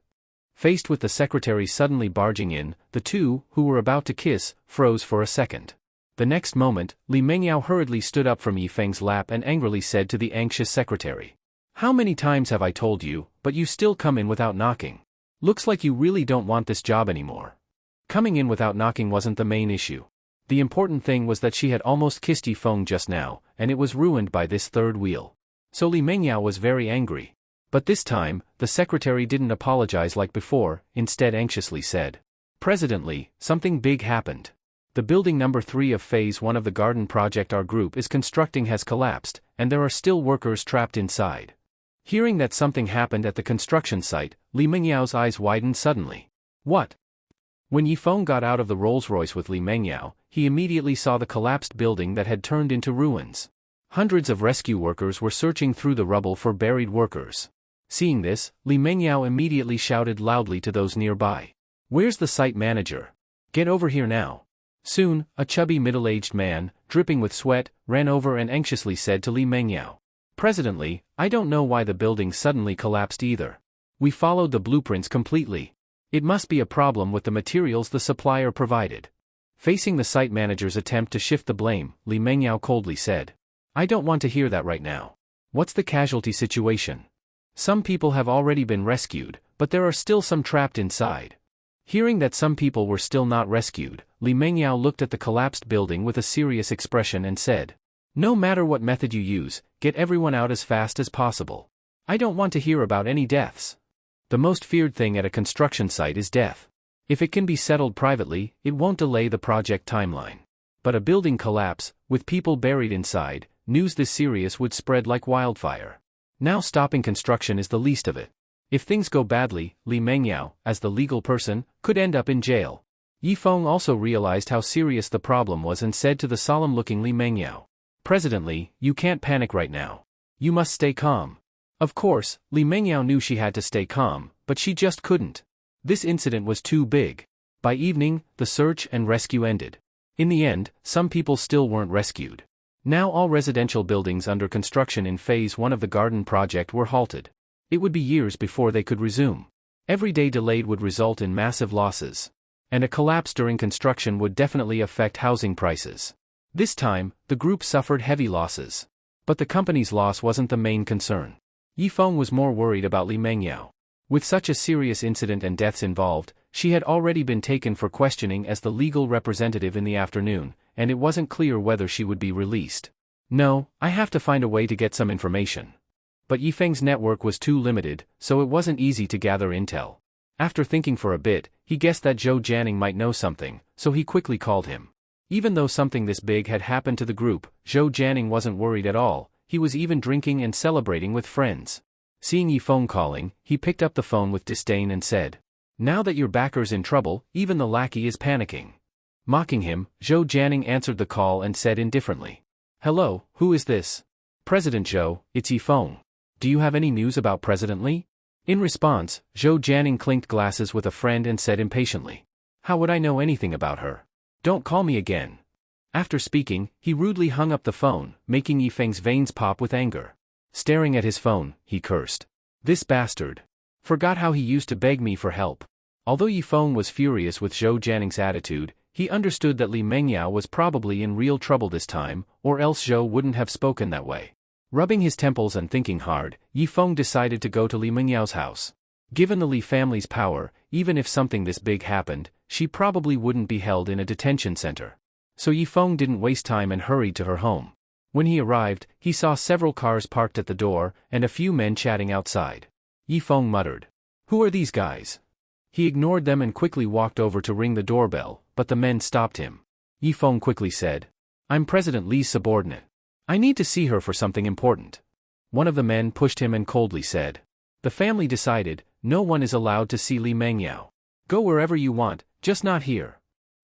Faced with the secretary suddenly barging in, the two, who were about to kiss, froze for a second. The next moment, Li Mengyao hurriedly stood up from Yi Feng's lap and angrily said to the anxious secretary, "How many times have I told you, but you still come in without knocking? Looks like you really don't want this job anymore." Coming in without knocking wasn't the main issue. The important thing was that she had almost kissed Yi Feng just now, and it was ruined by this third wheel. So Li Mengyao was very angry. But this time, the secretary didn't apologize like before, instead anxiously said, "President Li, something big happened. The building number 3 of Phase 1 of the garden project our group is constructing has collapsed, and there are still workers trapped inside." Hearing that something happened at the construction site, Li Mengyao's eyes widened suddenly. What? When Yifeng got out of the Rolls-Royce with Li Mengyao, he immediately saw the collapsed building that had turned into ruins. Hundreds of rescue workers were searching through the rubble for buried workers. Seeing this, Li Mengyao immediately shouted loudly to those nearby, "Where's the site manager? Get over here now." Soon, a chubby middle-aged man, dripping with sweat, ran over and anxiously said to Li Mengyao, "President Li, I don't know why the building suddenly collapsed either. We followed the blueprints completely. It must be a problem with the materials the supplier provided." Facing the site manager's attempt to shift the blame, Li Mengyao coldly said, "I don't want to hear that right now. What's the casualty situation? Some people have already been rescued, but there are still some trapped inside." Hearing that some people were still not rescued, Li Mengyao looked at the collapsed building with a serious expression and said, "No matter what method you use, get everyone out as fast as possible. I don't want to hear about any deaths. The most feared thing at a construction site is death. If it can be settled privately, it won't delay the project timeline. But a building collapse, with people buried inside, news this serious would spread like wildfire. Now stopping construction is the least of it. If things go badly, Li Mengyao, as the legal person, could end up in jail." Yifeng also realized how serious the problem was and said to the solemn-looking Li Mengyao, "President Li, you can't panic right now. You must stay calm." Of course, Li Mengyao knew she had to stay calm, but she just couldn't. This incident was too big. By evening, the search and rescue ended. In the end, some people still weren't rescued. Now all residential buildings under construction in Phase 1 of the garden project were halted. It would be years before they could resume. Every day delayed would result in massive losses. And a collapse during construction would definitely affect housing prices. This time, the group suffered heavy losses. But the company's loss wasn't the main concern. Yifeng was more worried about Li Mengyao. With such a serious incident and deaths involved, she had already been taken for questioning as the legal representative in the afternoon, and it wasn't clear whether she would be released. "No, I have to find a way to get some information." But Yifeng's network was too limited, so it wasn't easy to gather intel. After thinking for a bit, he guessed that Zhou Jianing might know something, so he quickly called him. Even though something this big had happened to the group, Zhou Jianing wasn't worried at all. He was even drinking and celebrating with friends. Seeing Yifeng calling, he picked up the phone with disdain and said, "Now that your backer's in trouble, even the lackey is panicking." Mocking him, Zhou Jianing answered the call and said indifferently, "Hello, who is this?" "President Zhou, it's Yifeng. Do you have any news about President Li?" In response, Zhou Jianing clinked glasses with a friend and said impatiently, "How would I know anything about her? Don't call me again." After speaking, he rudely hung up the phone, making Yifeng's veins pop with anger. Staring at his phone, he cursed. "This bastard. Forgot how he used to beg me for help." Although Yifeng was furious with Zhou Jianing's attitude, he understood that Li Mengyao was probably in real trouble this time, or else Zhou wouldn't have spoken that way. Rubbing his temples and thinking hard, Yifeng decided to go to Li Mengyao's house. Given the Li family's power, even if something this big happened, she probably wouldn't be held in a detention center. So Yifeng didn't waste time and hurried to her home. When he arrived, he saw several cars parked at the door, and a few men chatting outside. Yifeng muttered, "Who are these guys?" He ignored them and quickly walked over to ring the doorbell, but the men stopped him. Yifeng quickly said, "I'm President Li's subordinate. I need to see her for something important." One of the men pushed him and coldly said, "The family decided, no one is allowed to see Li Mengyao. Go wherever you want, just not here."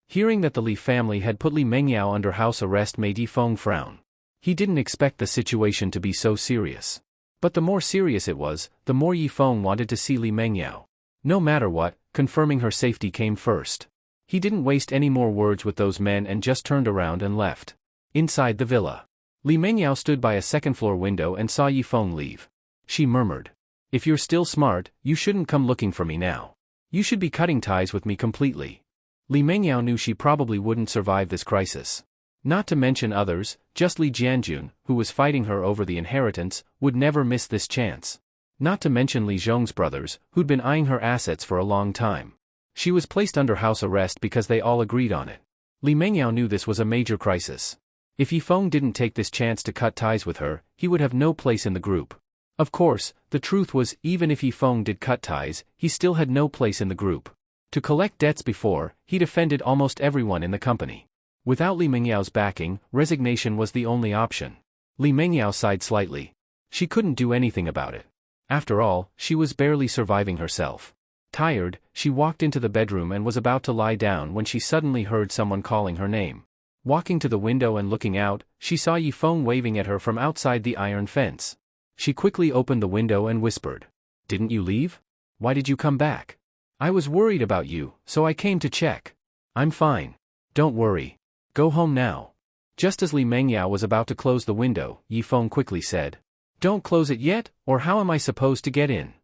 Hearing that the Li family had put Li Mengyao under house arrest made Yifeng frown. He didn't expect the situation to be so serious. But the more serious it was, the more Yifeng wanted to see Li Mengyao. No matter what, confirming her safety came first. He didn't waste any more words with those men and just turned around and left. Inside the villa, Li Mengyao stood by a second-floor window and saw Yifeng leave. She murmured, "If you're still smart, you shouldn't come looking for me now. You should be cutting ties with me completely." Li Mengyao knew she probably wouldn't survive this crisis. Not to mention others, just Li Jianjun, who was fighting her over the inheritance, would never miss this chance. Not to mention Li Zhong's brothers, who'd been eyeing her assets for a long time. She was placed under house arrest because they all agreed on it. Li Mengyao knew this was a major crisis. If Yifeng didn't take this chance to cut ties with her, he would have no place in the group. Of course, the truth was, even if Yifeng did cut ties, he still had no place in the group. To collect debts before, he'd offended almost everyone in the company. Without Li Mengyao backing, resignation was the only option. Li Mengyao sighed slightly. She couldn't do anything about it. After all, she was barely surviving herself. Tired, she walked into the bedroom and was about to lie down when she suddenly heard someone calling her name. Walking to the window and looking out, she saw Yifeng waving at her from outside the iron fence. She quickly opened the window and whispered, "Didn't you leave? Why did you come back? I was worried about you, so I came to check." "I'm fine. Don't worry. Go home now." Just as Li Mengyao was about to close the window, Yifeng quickly said, "Don't close it yet, or how am I supposed to get in?"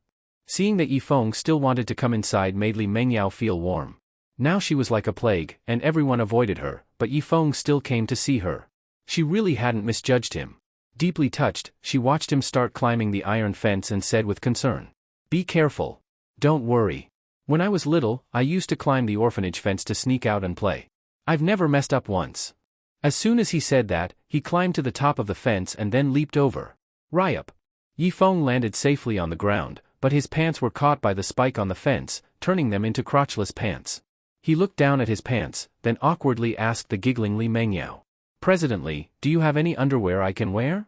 Seeing that Yifeng still wanted to come inside made Li Mengyao feel warm. Now she was like a plague, and everyone avoided her, but Yifeng still came to see her. She really hadn't misjudged him. Deeply touched, she watched him start climbing the iron fence and said with concern, "Be careful. Don't worry. When I was little, I used to climb the orphanage fence to sneak out and play. I've never messed up once." As soon as he said that, he climbed to the top of the fence and then leaped over. Ryup. Yifeng landed safely on the ground, but his pants were caught by the spike on the fence, turning them into crotchless pants. He looked down at his pants, then awkwardly asked the giggling Li Mengyao, "President Li, do you have any underwear I can wear?"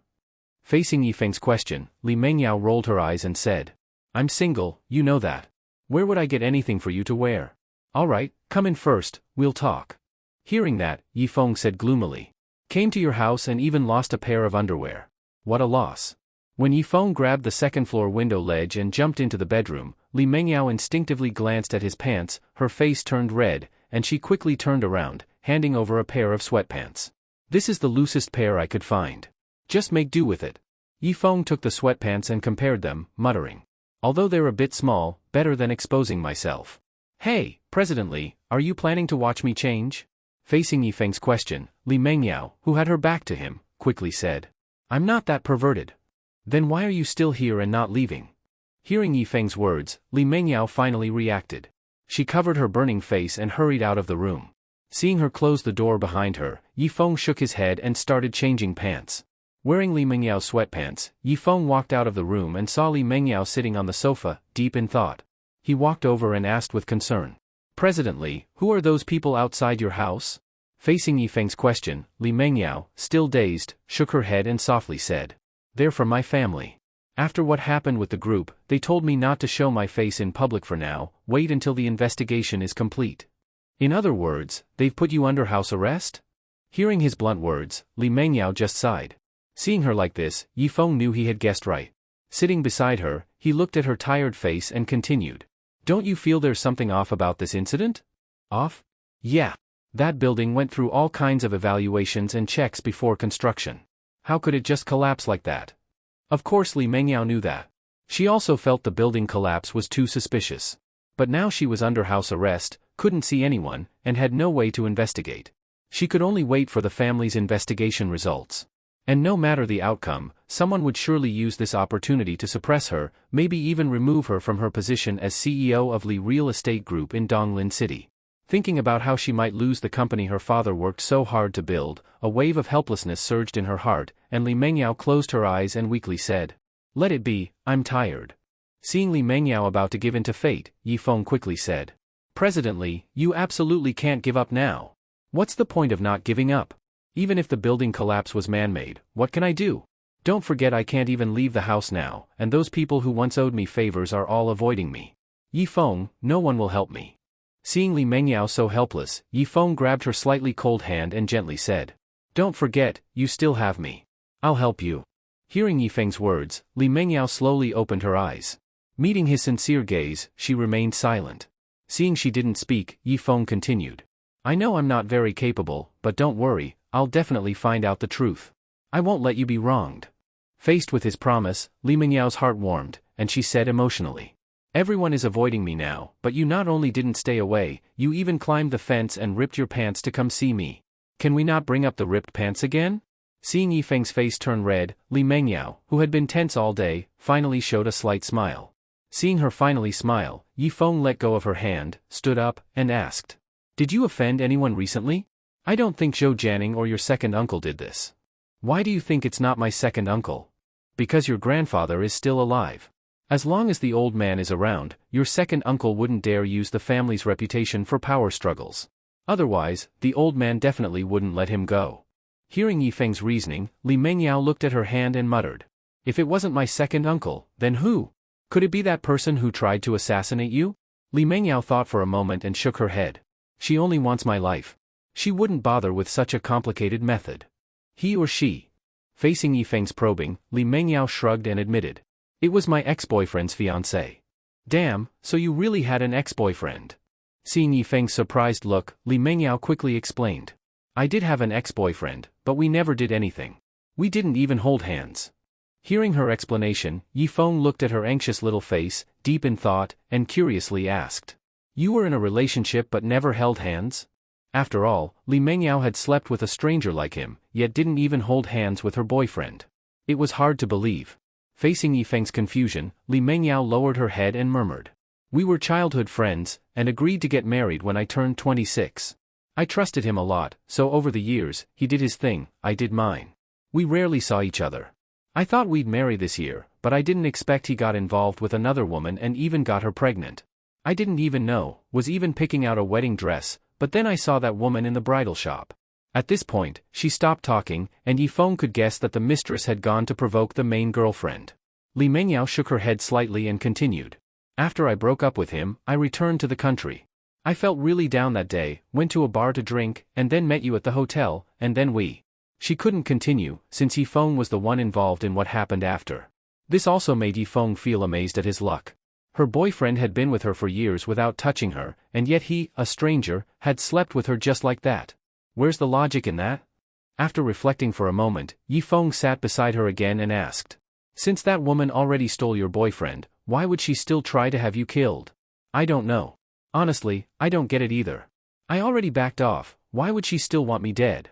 Facing Yifeng's question, Li Mengyao rolled her eyes and said, "I'm single, you know that. Where would I get anything for you to wear? All right, come in first, we'll talk." Hearing that, Yifeng said gloomily, "Came to your house and even lost a pair of underwear. What a loss." When Yifeng grabbed the second-floor window ledge and jumped into the bedroom, Li Mengyao instinctively glanced at his pants, her face turned red, and she quickly turned around, handing over a pair of sweatpants. "This is the loosest pair I could find. Just make do with it." Yifeng took the sweatpants and compared them, muttering, "Although they're a bit small, better than exposing myself." "Hey, President Li, are you planning to watch me change?" Facing Yifeng's question, Li Mengyao, who had her back to him, quickly said, "I'm not that perverted." "Then why are you still here and not leaving?" Hearing Yifeng's words, Li Mengyao finally reacted. She covered her burning face and hurried out of the room. Seeing her close the door behind her, Yifeng shook his head and started changing pants. Wearing Li Mengyao sweatpants, Yifeng walked out of the room and saw Li Mengyao sitting on the sofa, deep in thought. He walked over and asked with concern, "President Li, who are those people outside your house?" Facing Yifeng's question, Li Mengyao, still dazed, shook her head and softly said, "They're from my family. After what happened with the group, they told me not to show my face in public for now, wait until the investigation is complete." "In other words, they've put you under house arrest?" Hearing his blunt words, Li Mengyao just sighed. Seeing her like this, Yifeng knew he had guessed right. Sitting beside her, he looked at her tired face and continued, "Don't you feel there's something off about this incident?" "Off? Yeah. That building went through all kinds of evaluations and checks before construction. How could it just collapse like that?" Of course Li Mengyao knew that. She also felt the building collapse was too suspicious. But now she was under house arrest, couldn't see anyone, and had no way to investigate. She could only wait for the family's investigation results. And no matter the outcome, someone would surely use this opportunity to suppress her, maybe even remove her from her position as CEO of Li Real Estate Group in Donglin City. Thinking about how she might lose the company her father worked so hard to build, a wave of helplessness surged in her heart, and Li Mengyao closed her eyes and weakly said, "Let it be, I'm tired." Seeing Li Mengyao about to give in to fate, Yifeng quickly said, "President Li, you absolutely can't give up now. What's the point of not giving up? Even if the building collapse was man-made, what can I do? Don't forget I can't even leave the house now, and those people who once owed me favors are all avoiding me. Yifeng, no one will help me." Seeing Li Mengyao so helpless, Yifeng grabbed her slightly cold hand and gently said, "Don't forget, you still have me. I'll help you." Hearing Yifeng's words, Li Mengyao slowly opened her eyes. Meeting his sincere gaze, she remained silent. Seeing she didn't speak, Yifeng continued, "I know I'm not very capable, but don't worry, I'll definitely find out the truth. I won't let you be wronged." Faced with his promise, Li Mengyao's heart warmed, and she said emotionally, "Everyone is avoiding me now, but you not only didn't stay away, you even climbed the fence and ripped your pants to come see me. Can we not bring up the ripped pants again?" Seeing Yifeng's face turn red, Li Mengyao, who had been tense all day, finally showed a slight smile. Seeing her finally smile, Yifeng let go of her hand, stood up, and asked, "Did you offend anyone recently?" I don't think Zhou Jianing or your second uncle did this. Why do you think it's not my second uncle? Because your grandfather is still alive. As long as the old man is around, your second uncle wouldn't dare use the family's reputation for power struggles. Otherwise, the old man definitely wouldn't let him go. Hearing Yifeng's reasoning, Li Mengyao looked at her hand and muttered. If it wasn't my second uncle, then who? Could it be that person who tried to assassinate you? Li Mengyao thought for a moment and shook her head. She only wants my life. She wouldn't bother with such a complicated method. He or she? Facing Yifeng's probing, Li Mengyao shrugged and admitted. It was my ex-boyfriend's fiancée. Damn, so you really had an ex-boyfriend. Seeing Yifeng's surprised look, Li Mengyao quickly explained. I did have an ex-boyfriend, but we never did anything. We didn't even hold hands. Hearing her explanation, Yifeng looked at her anxious little face, deep in thought, and curiously asked. You were in a relationship but never held hands? After all, Li Mengyao had slept with a stranger like him, yet didn't even hold hands with her boyfriend. It was hard to believe. Facing Yifeng's confusion, Li Mengyao lowered her head and murmured. We were childhood friends, and agreed to get married when I turned 26. I trusted him a lot, so over the years, he did his thing, I did mine. We rarely saw each other. I thought we'd marry this year, but I didn't expect he got involved with another woman and even got her pregnant. I didn't even know, was even picking out a wedding dress, but then I saw that woman in the bridal shop. At this point, she stopped talking, and Yifeng could guess that the mistress had gone to provoke the main girlfriend. Li Mengyao shook her head slightly and continued. After I broke up with him, I returned to the country. I felt really down that day, went to a bar to drink, and then met you at the hotel, and then we. She couldn't continue, since Yifeng was the one involved in what happened after. This also made Yifeng feel amazed at his luck. Her boyfriend had been with her for years without touching her, and yet he, a stranger, had slept with her just like that. Where's the logic in that? After reflecting for a moment, Yifeng sat beside her again and asked. Since that woman already stole your boyfriend, why would she still try to have you killed? I don't know. Honestly, I don't get it either. I already backed off, why would she still want me dead?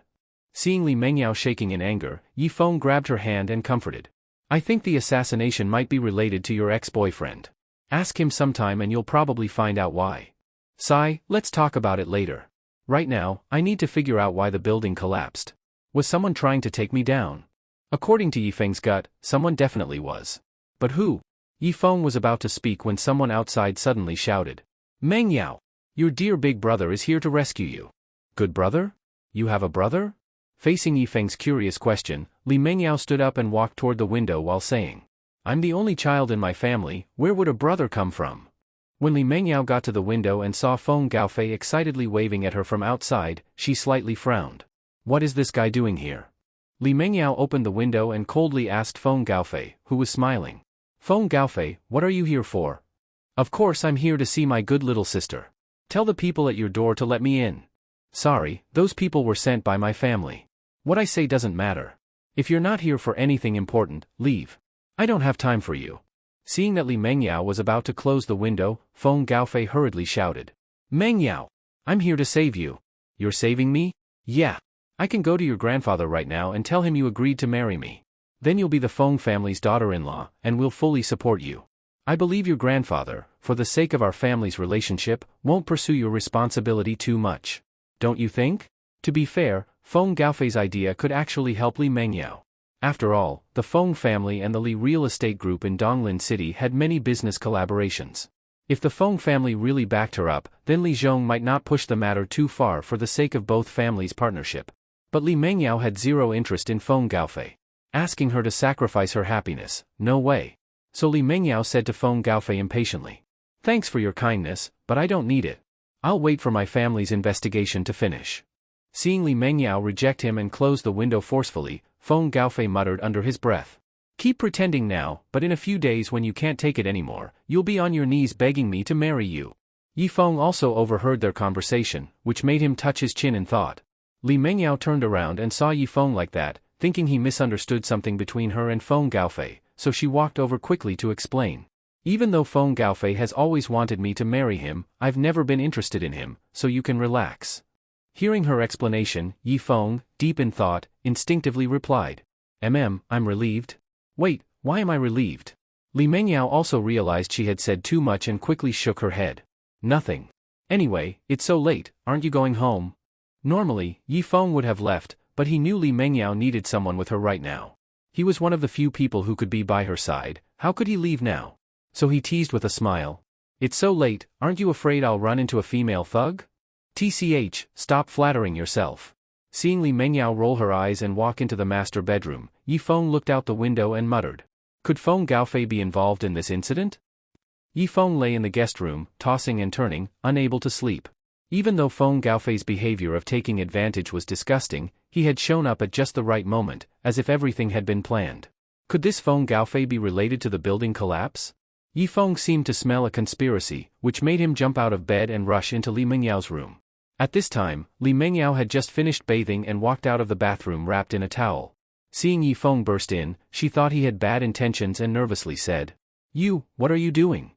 Seeing Li Mengyao shaking in anger, Yifeng grabbed her hand and comforted. I think the assassination might be related to your ex-boyfriend. Ask him sometime and you'll probably find out why. Sigh, let's talk about it later. Right now, I need to figure out why the building collapsed. Was someone trying to take me down? According to Yifeng's gut, someone definitely was. But who? Yifeng was about to speak when someone outside suddenly shouted. Mengyao! Your dear big brother is here to rescue you. Good brother? You have a brother? Facing Yifeng's curious question, Li Mengyao stood up and walked toward the window while saying. I'm the only child in my family, where would a brother come from? When Li Mengyao got to the window and saw Feng Gaofei excitedly waving at her from outside, she slightly frowned. What is this guy doing here? Li Mengyao opened the window and coldly asked Feng Gaofei, who was smiling. Feng Gaofei, what are you here for? Of course I'm here to see my good little sister. Tell the people at your door to let me in. Sorry, those people were sent by my family. What I say doesn't matter. If you're not here for anything important, leave. I don't have time for you. Seeing that Li Mengyao was about to close the window, Feng Gaofei hurriedly shouted. Mengyao! I'm here to save you. You're saving me? Yeah. I can go to your grandfather right now and tell him you agreed to marry me. Then you'll be the Feng family's daughter-in-law, and we'll fully support you. I believe your grandfather, for the sake of our family's relationship, won't pursue your responsibility too much. Don't you think? To be fair, Feng Gaofei's idea could actually help Li Mengyao. After all, the Feng family and the Li real estate group in Donglin City had many business collaborations. If the Feng family really backed her up, then Li Zhong might not push the matter too far for the sake of both families' partnership. But Li Mengyao had zero interest in Feng Gaofei. Asking her to sacrifice her happiness, no way. So Li Mengyao said to Feng Gaofei impatiently. Thanks for your kindness, but I don't need it. I'll wait for my family's investigation to finish. Seeing Li Mengyao reject him and close the window forcefully, Feng Gaofei muttered under his breath. Keep pretending now, but in a few days when you can't take it anymore, you'll be on your knees begging me to marry you. Yifeng also overheard their conversation, which made him touch his chin in thought. Li Mengyao turned around and saw Yifeng like that, thinking he misunderstood something between her and Feng Gaofei, so she walked over quickly to explain. Even though Feng Gaofei has always wanted me to marry him, I've never been interested in him, so you can relax. Hearing her explanation, Yifeng, deep in thought, instinctively replied. I'm relieved. Wait, why am I relieved? Li Mengyao also realized she had said too much and quickly shook her head. Nothing. Anyway, it's so late, aren't you going home? Normally, Yi Feng would have left, but he knew Li Mengyao needed someone with her right now. He was one of the few people who could be by her side, how could he leave now? So he teased with a smile. It's so late, aren't you afraid I'll run into a female thug? TCH, stop flattering yourself. Seeing Li Mengyao roll her eyes and walk into the master bedroom, Yi Feng looked out the window and muttered. Could Feng Gaofei be involved in this incident? Yi Feng lay in the guest room, tossing and turning, unable to sleep. Even though Feng Gaofei's behavior of taking advantage was disgusting, he had shown up at just the right moment, as if everything had been planned. Could this Feng Gaofei be related to the building collapse? Yi Feng seemed to smell a conspiracy, which made him jump out of bed and rush into Li Mengyao's room. At this time, Li Mengyao had just finished bathing and walked out of the bathroom wrapped in a towel. Seeing Yi Feng burst in, she thought he had bad intentions and nervously said, "You, what are you doing?"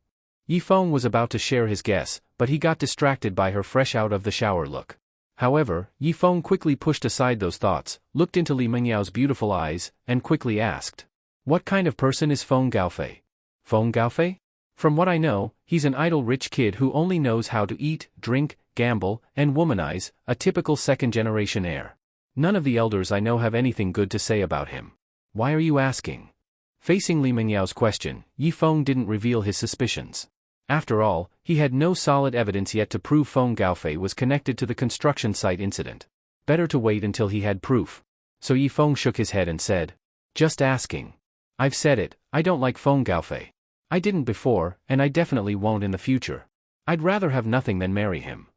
Yi Feng was about to share his guess, but he got distracted by her fresh out of the shower look. However, Yi Feng quickly pushed aside those thoughts, looked into Li Mengyao's beautiful eyes, and quickly asked, "What kind of person is Feng Gaofei?" Feng Gaofei? From what I know, he's an idle rich kid who only knows how to eat, drink, gamble, and womanize, a typical second-generation heir. None of the elders I know have anything good to say about him. Why are you asking? Facing Li Mengyao's question, Yi Feng didn't reveal his suspicions. After all, he had no solid evidence yet to prove Feng Gaofei was connected to the construction site incident. Better to wait until he had proof. So Yi Feng shook his head and said, "Just asking. I've said it, I don't like Feng Gaofei. I didn't before, and I definitely won't in the future. I'd rather have nothing than marry him."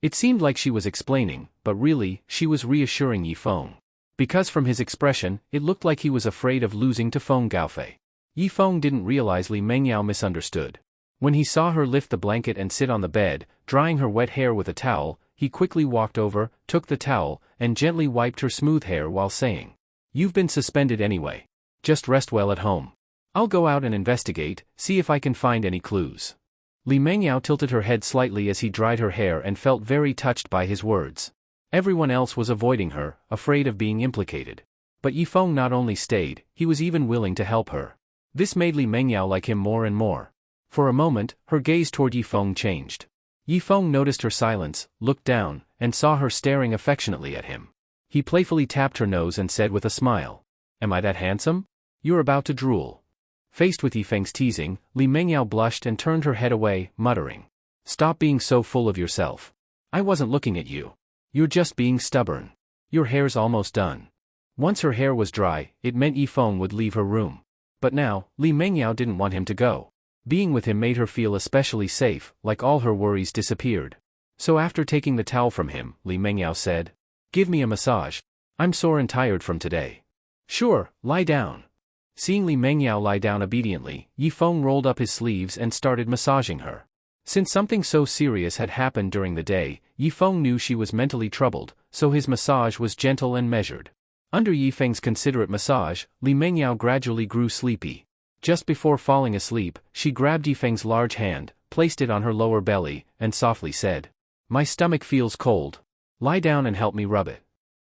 It seemed like she was explaining, but really, she was reassuring Yi Feng. Because from his expression, it looked like he was afraid of losing to Feng Gaofei. Yi Feng didn't realize Li Mengyao misunderstood. When he saw her lift the blanket and sit on the bed, drying her wet hair with a towel, he quickly walked over, took the towel, and gently wiped her smooth hair while saying, "You've been suspended anyway. Just rest well at home. I'll go out and investigate, see if I can find any clues." Li Mengyao tilted her head slightly as he dried her hair and felt very touched by his words. Everyone else was avoiding her, afraid of being implicated. But Yi Feng not only stayed, he was even willing to help her. This made Li Mengyao like him more and more. For a moment, her gaze toward Yi Feng changed. Yi Feng noticed her silence, looked down, and saw her staring affectionately at him. He playfully tapped her nose and said with a smile, "Am I that handsome? You're about to drool." Faced with Yi Feng's teasing, Li Mengyao blushed and turned her head away, muttering, "Stop being so full of yourself. I wasn't looking at you. You're just being stubborn. Your hair's almost done." Once her hair was dry, it meant Yi Feng would leave her room. But now, Li Mengyao didn't want him to go. Being with him made her feel especially safe, like all her worries disappeared. So after taking the towel from him, Li Mengyao said, "Give me a massage. I'm sore and tired from today." "Sure, lie down." Seeing Li Mengyao lie down obediently, Yi Feng rolled up his sleeves and started massaging her. Since something so serious had happened during the day, Yi Feng knew she was mentally troubled, so his massage was gentle and measured. Under Yi Feng's considerate massage, Li Mengyao gradually grew sleepy. Just before falling asleep, she grabbed Yi Feng's large hand, placed it on her lower belly, and softly said, "My stomach feels cold. Lie down and help me rub it."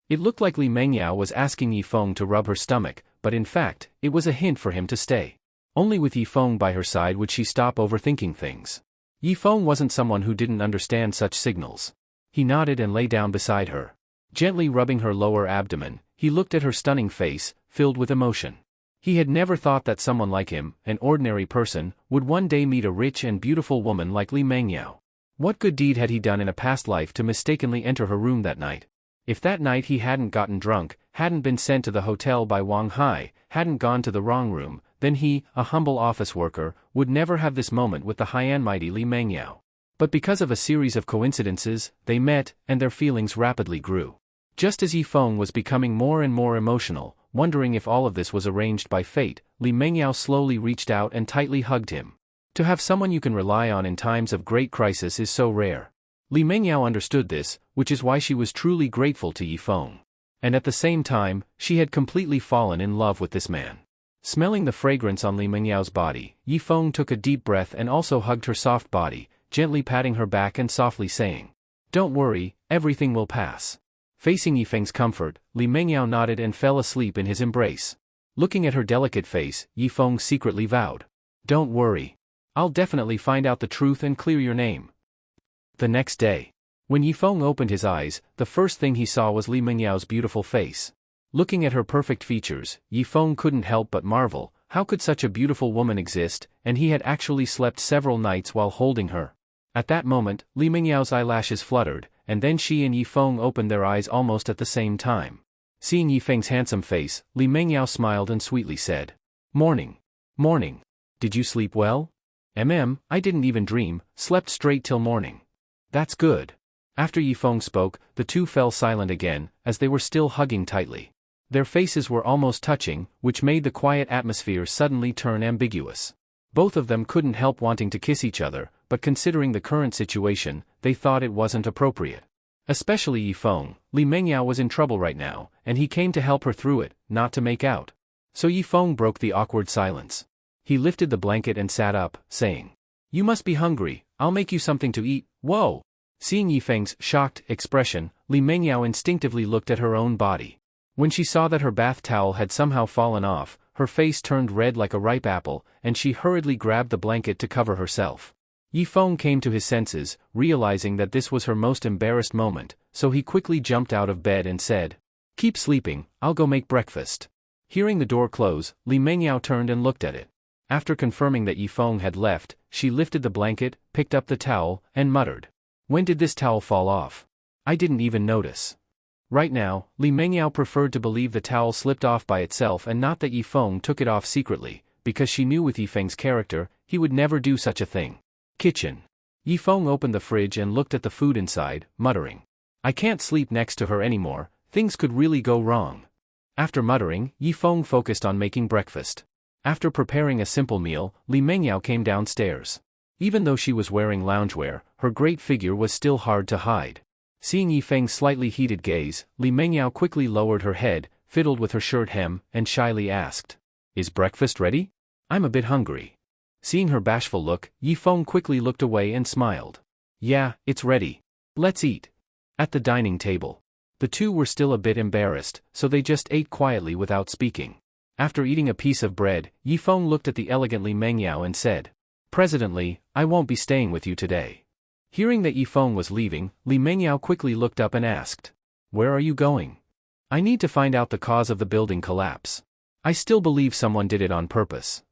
It looked like Li Mengyao was asking Yi Feng to rub her stomach, but in fact, it was a hint for him to stay. Only with Yi Feng by her side would she stop overthinking things. Yi Feng wasn't someone who didn't understand such signals. He nodded and lay down beside her. Gently rubbing her lower abdomen, he looked at her stunning face, filled with emotion. He had never thought that someone like him, an ordinary person, would one day meet a rich and beautiful woman like Li Mengyao. What good deed had he done in a past life to mistakenly enter her room that night? If that night he hadn't gotten drunk, hadn't been sent to the hotel by Wang Hai, hadn't gone to the wrong room, then he, a humble office worker, would never have this moment with the high and mighty Li Mengyao. But because of a series of coincidences, they met, and their feelings rapidly grew. Just as Yi Feng was becoming more and more emotional, wondering if all of this was arranged by fate, Li Mengyao slowly reached out and tightly hugged him. To have someone you can rely on in times of great crisis is so rare. Li Mengyao understood this, which is why she was truly grateful to Yi Feng. And at the same time, she had completely fallen in love with this man. Smelling the fragrance on Li Mengyao's body, Yi Feng took a deep breath and also hugged her soft body, gently patting her back and softly saying, "Don't worry, everything will pass." Facing Yi Feng's comfort, Li Mengyao nodded and fell asleep in his embrace. Looking at her delicate face, Yi Feng secretly vowed, "Don't worry. I'll definitely find out the truth and clear your name." The next day. When Yifeng opened his eyes, the first thing he saw was Li Mengyao's beautiful face. Looking at her perfect features, Yifeng couldn't help but marvel, how could such a beautiful woman exist, and he had actually slept several nights while holding her. At that moment, Li Mengyao's eyelashes fluttered, and then she and Yifeng opened their eyes almost at the same time. Seeing Yifeng's handsome face, Li Mengyao smiled and sweetly said, "Morning. Morning. Did you sleep well?" I didn't even dream, slept straight till morning." "That's good." After Yifeng spoke, the two fell silent again, as they were still hugging tightly. Their faces were almost touching, which made the quiet atmosphere suddenly turn ambiguous. Both of them couldn't help wanting to kiss each other, but considering the current situation, they thought it wasn't appropriate. Especially Yifeng. Li Mengyao was in trouble right now, and he came to help her through it, not to make out. So Yifeng broke the awkward silence. He lifted the blanket and sat up, saying, "You must be hungry, I'll make you something to eat." "Whoa!" Seeing Yifeng's shocked expression, Li Mengyao instinctively looked at her own body. When she saw that her bath towel had somehow fallen off, her face turned red like a ripe apple, and she hurriedly grabbed the blanket to cover herself. Yifeng came to his senses, realizing that this was her most embarrassed moment, so he quickly jumped out of bed and said, "Keep sleeping, I'll go make breakfast." Hearing the door close, Li Mengyao turned and looked at it. After confirming that Yifeng had left, she lifted the blanket, picked up the towel, and muttered, "When did this towel fall off? I didn't even notice." Right now, Li Mengyao preferred to believe the towel slipped off by itself and not that Yifeng took it off secretly, because she knew with Yifeng's character, he would never do such a thing. Kitchen. Yifeng opened the fridge and looked at the food inside, muttering, "I can't sleep next to her anymore, things could really go wrong." After muttering, Yifeng focused on making breakfast. After preparing a simple meal, Li Mengyao came downstairs. Even though she was wearing loungewear, her great figure was still hard to hide. Seeing Yifeng's slightly heated gaze, Li Mengyao quickly lowered her head, fiddled with her shirt hem, and shyly asked, "Is breakfast ready? I'm a bit hungry." Seeing her bashful look, Yifeng quickly looked away and smiled. "Yeah, it's ready. Let's eat." At the dining table. The two were still a bit embarrassed, so they just ate quietly without speaking. After eating a piece of bread, Yifeng looked at the elegant Li Mengyao and said, "President Li, I won't be staying with you today." Hearing that Yifeng was leaving, Li Mengyao quickly looked up and asked, "Where are you going?" "I need to find out the cause of the building collapse. I still believe someone did it on purpose."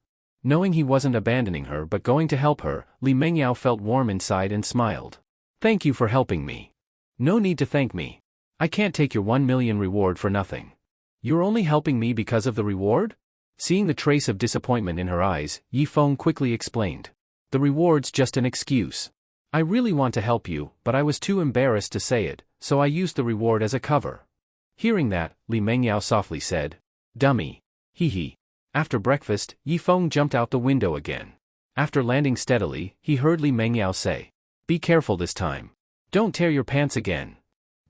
Knowing he wasn't abandoning her but going to help her, Li Mengyao felt warm inside and smiled. "Thank you for helping me." "No need to thank me. I can't take your 1 million reward for nothing." "You're only helping me because of the reward?" Seeing the trace of disappointment in her eyes, Yifeng quickly explained, "The reward's just an excuse. I really want to help you, but I was too embarrassed to say it, so I used the reward as a cover." Hearing that, Li Mengyao softly said, "Dummy. Hee hee." After breakfast, Yifeng jumped out the window again. After landing steadily, he heard Li Mengyao say, "Be careful this time. Don't tear your pants again."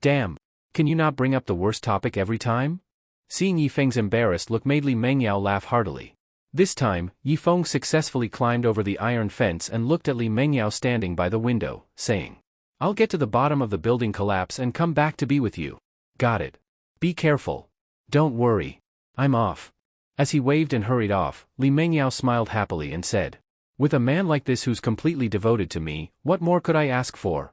"Damn. Can you not bring up the worst topic every time?" Seeing Yifeng's embarrassed look made Li Mengyao laugh heartily. This time, Yifeng successfully climbed over the iron fence and looked at Li Mengyao standing by the window, saying, "I'll get to the bottom of the building collapse and come back to be with you." "Got it. Be careful. Don't worry. I'm off." As he waved and hurried off, Li Mengyao smiled happily and said, "With a man like this who's completely devoted to me, what more could I ask for?"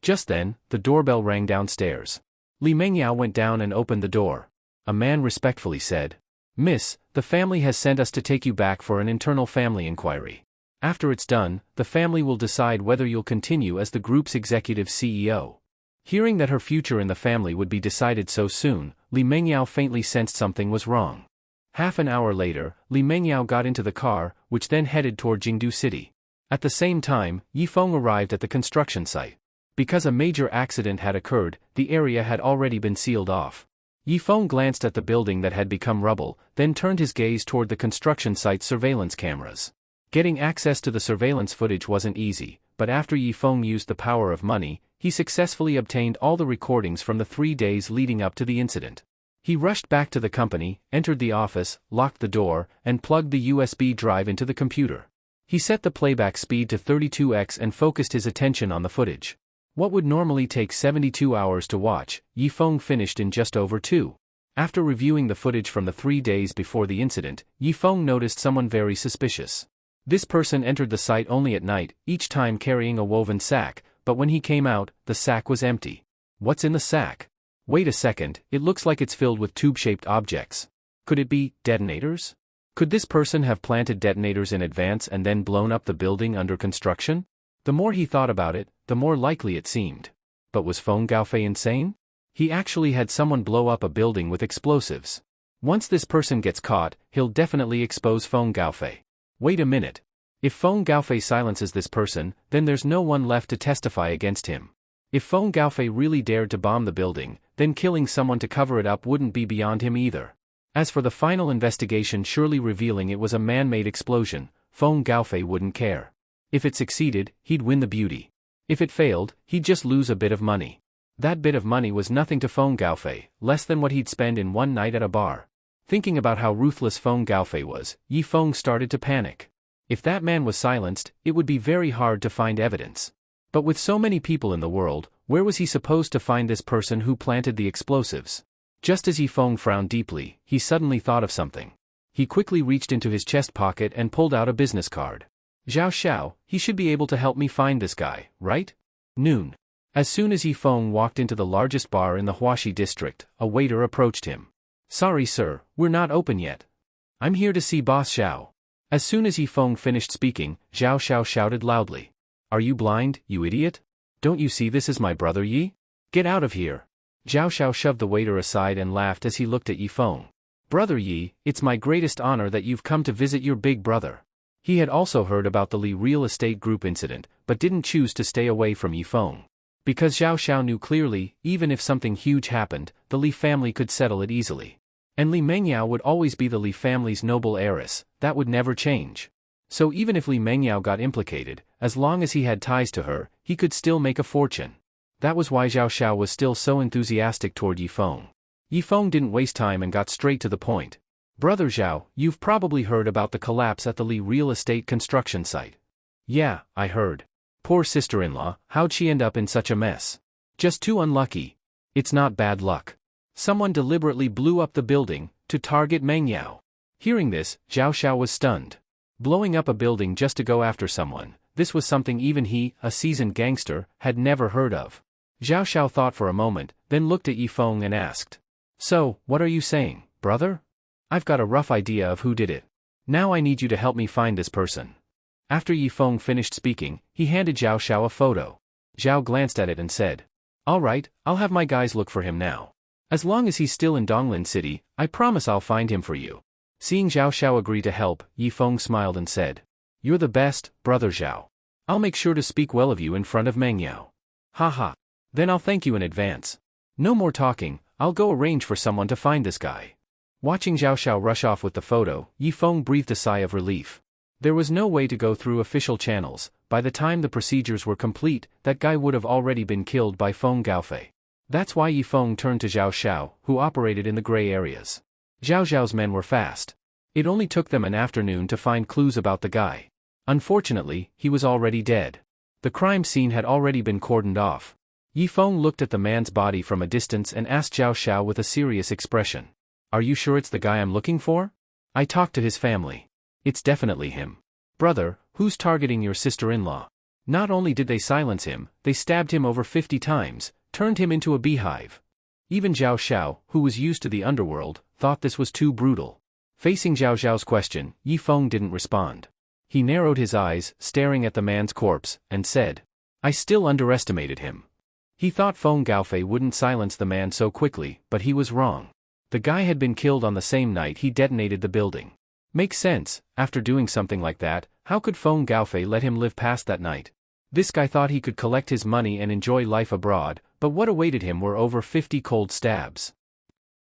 Just then, the doorbell rang downstairs. Li Mengyao went down and opened the door. A man respectfully said, "Miss, the family has sent us to take you back for an internal family inquiry. After it's done, the family will decide whether you'll continue as the group's executive CEO." Hearing that her future in the family would be decided so soon, Li Mengyao faintly sensed something was wrong. Half an hour later, Li Mengyao got into the car, which then headed toward Jingdu City. At the same time, Yifeng arrived at the construction site. Because a major accident had occurred, the area had already been sealed off. Yifeng glanced at the building that had become rubble, then turned his gaze toward the construction site's surveillance cameras. Getting access to the surveillance footage wasn't easy, but after Yifeng used the power of money, he successfully obtained all the recordings from the 3 days leading up to the incident. He rushed back to the company, entered the office, locked the door, and plugged the USB drive into the computer. He set the playback speed to 32x and focused his attention on the footage. What would normally take 72 hours to watch, Yifeng finished in just over 2. After reviewing the footage from the 3 days before the incident, Yifeng noticed someone very suspicious. This person entered the site only at night, each time carrying a woven sack, but when he came out, the sack was empty. What's in the sack? Wait a second, it looks like it's filled with tube-shaped objects. Could it be detonators? Could this person have planted detonators in advance and then blown up the building under construction? The more he thought about it, the more likely it seemed. But was Feng Gaofei insane? He actually had someone blow up a building with explosives. Once this person gets caught, he'll definitely expose Feng Gaofei. Wait a minute. If Feng Gaofei silences this person, then there's no one left to testify against him. If Feng Gaofei really dared to bomb the building, then killing someone to cover it up wouldn't be beyond him either. As for the final investigation surely revealing it was a man-made explosion, Feng Gaofei wouldn't care. If it succeeded, he'd win the beauty. If it failed, he'd just lose a bit of money. That bit of money was nothing to Feng Gaofei, less than what he'd spend in one night at a bar. Thinking about how ruthless Feng Gaofei was, Yi Feng started to panic. If that man was silenced, it would be very hard to find evidence. But with so many people in the world, where was he supposed to find this person who planted the explosives? Just as Yi Feng frowned deeply, he suddenly thought of something. He quickly reached into his chest pocket and pulled out a business card. Zhao Xiao, he should be able to help me find this guy, right? Noon. As soon as Yi Feng walked into the largest bar in the Huaxi district, a waiter approached him. Sorry sir, we're not open yet. I'm here to see Boss Xiao. As soon as Yi Feng finished speaking, Zhao Xiao shouted loudly. Are you blind, you idiot? Don't you see this is my brother Yi? Get out of here. Zhao Xiao shoved the waiter aside and laughed as he looked at Yi Feng. Brother Yi, it's my greatest honor that you've come to visit your big brother. He had also heard about the Li real estate group incident, but didn't choose to stay away from Yi Feng. Because Zhao Xiao knew clearly, even if something huge happened, the Li family could settle it easily. And Li Mengyao would always be the Li family's noble heiress, that would never change. So even if Li Mengyao got implicated, as long as he had ties to her, he could still make a fortune. That was why Zhao Xiao was still so enthusiastic toward Yi Feng. Yi Feng didn't waste time and got straight to the point. Brother Zhao, you've probably heard about the collapse at the Li real estate construction site. Yeah, I heard. Poor sister-in-law, how'd she end up in such a mess? Just too unlucky. It's not bad luck. Someone deliberately blew up the building, to target Mengyao. Hearing this, Zhao Xiao was stunned. Blowing up a building just to go after someone, this was something even he, a seasoned gangster, had never heard of. Zhao Xiao thought for a moment, then looked at Yi Feng and asked. So, what are you saying, brother? I've got a rough idea of who did it. Now I need you to help me find this person. After Yi Feng finished speaking, he handed Zhao Xiao a photo. Zhao glanced at it and said. All right, I'll have my guys look for him now. As long as he's still in Donglin City, I promise I'll find him for you. Seeing Zhao Xiao agree to help, Yi Feng smiled and said. You're the best, brother Zhao. I'll make sure to speak well of you in front of Mengyao. Haha. Then I'll thank you in advance. No more talking, I'll go arrange for someone to find this guy. Watching Zhao Xiao rush off with the photo, Yi Feng breathed a sigh of relief. There was no way to go through official channels. By the time the procedures were complete, that guy would have already been killed by Feng Gaofei. That's why Yi Feng turned to Zhao Xiao, who operated in the gray areas. Zhao Xiao's men were fast. It only took them an afternoon to find clues about the guy. Unfortunately, he was already dead. The crime scene had already been cordoned off. Yi Feng looked at the man's body from a distance and asked Zhao Xiao with a serious expression. Are you sure it's the guy I'm looking for? I talked to his family. It's definitely him. Brother, who's targeting your sister-in-law? Not only did they silence him, they stabbed him over 50 times, turned him into a beehive. Even Zhao Xiao, who was used to the underworld, thought this was too brutal. Facing Zhao Xiao's question, Yi Feng didn't respond. He narrowed his eyes, staring at the man's corpse, and said. I still underestimated him. He thought Feng Gaofei wouldn't silence the man so quickly, but he was wrong. The guy had been killed on the same night he detonated the building. Makes sense, after doing something like that, how could Feng Gaofei let him live past that night? This guy thought he could collect his money and enjoy life abroad, but what awaited him were over 50 cold stabs.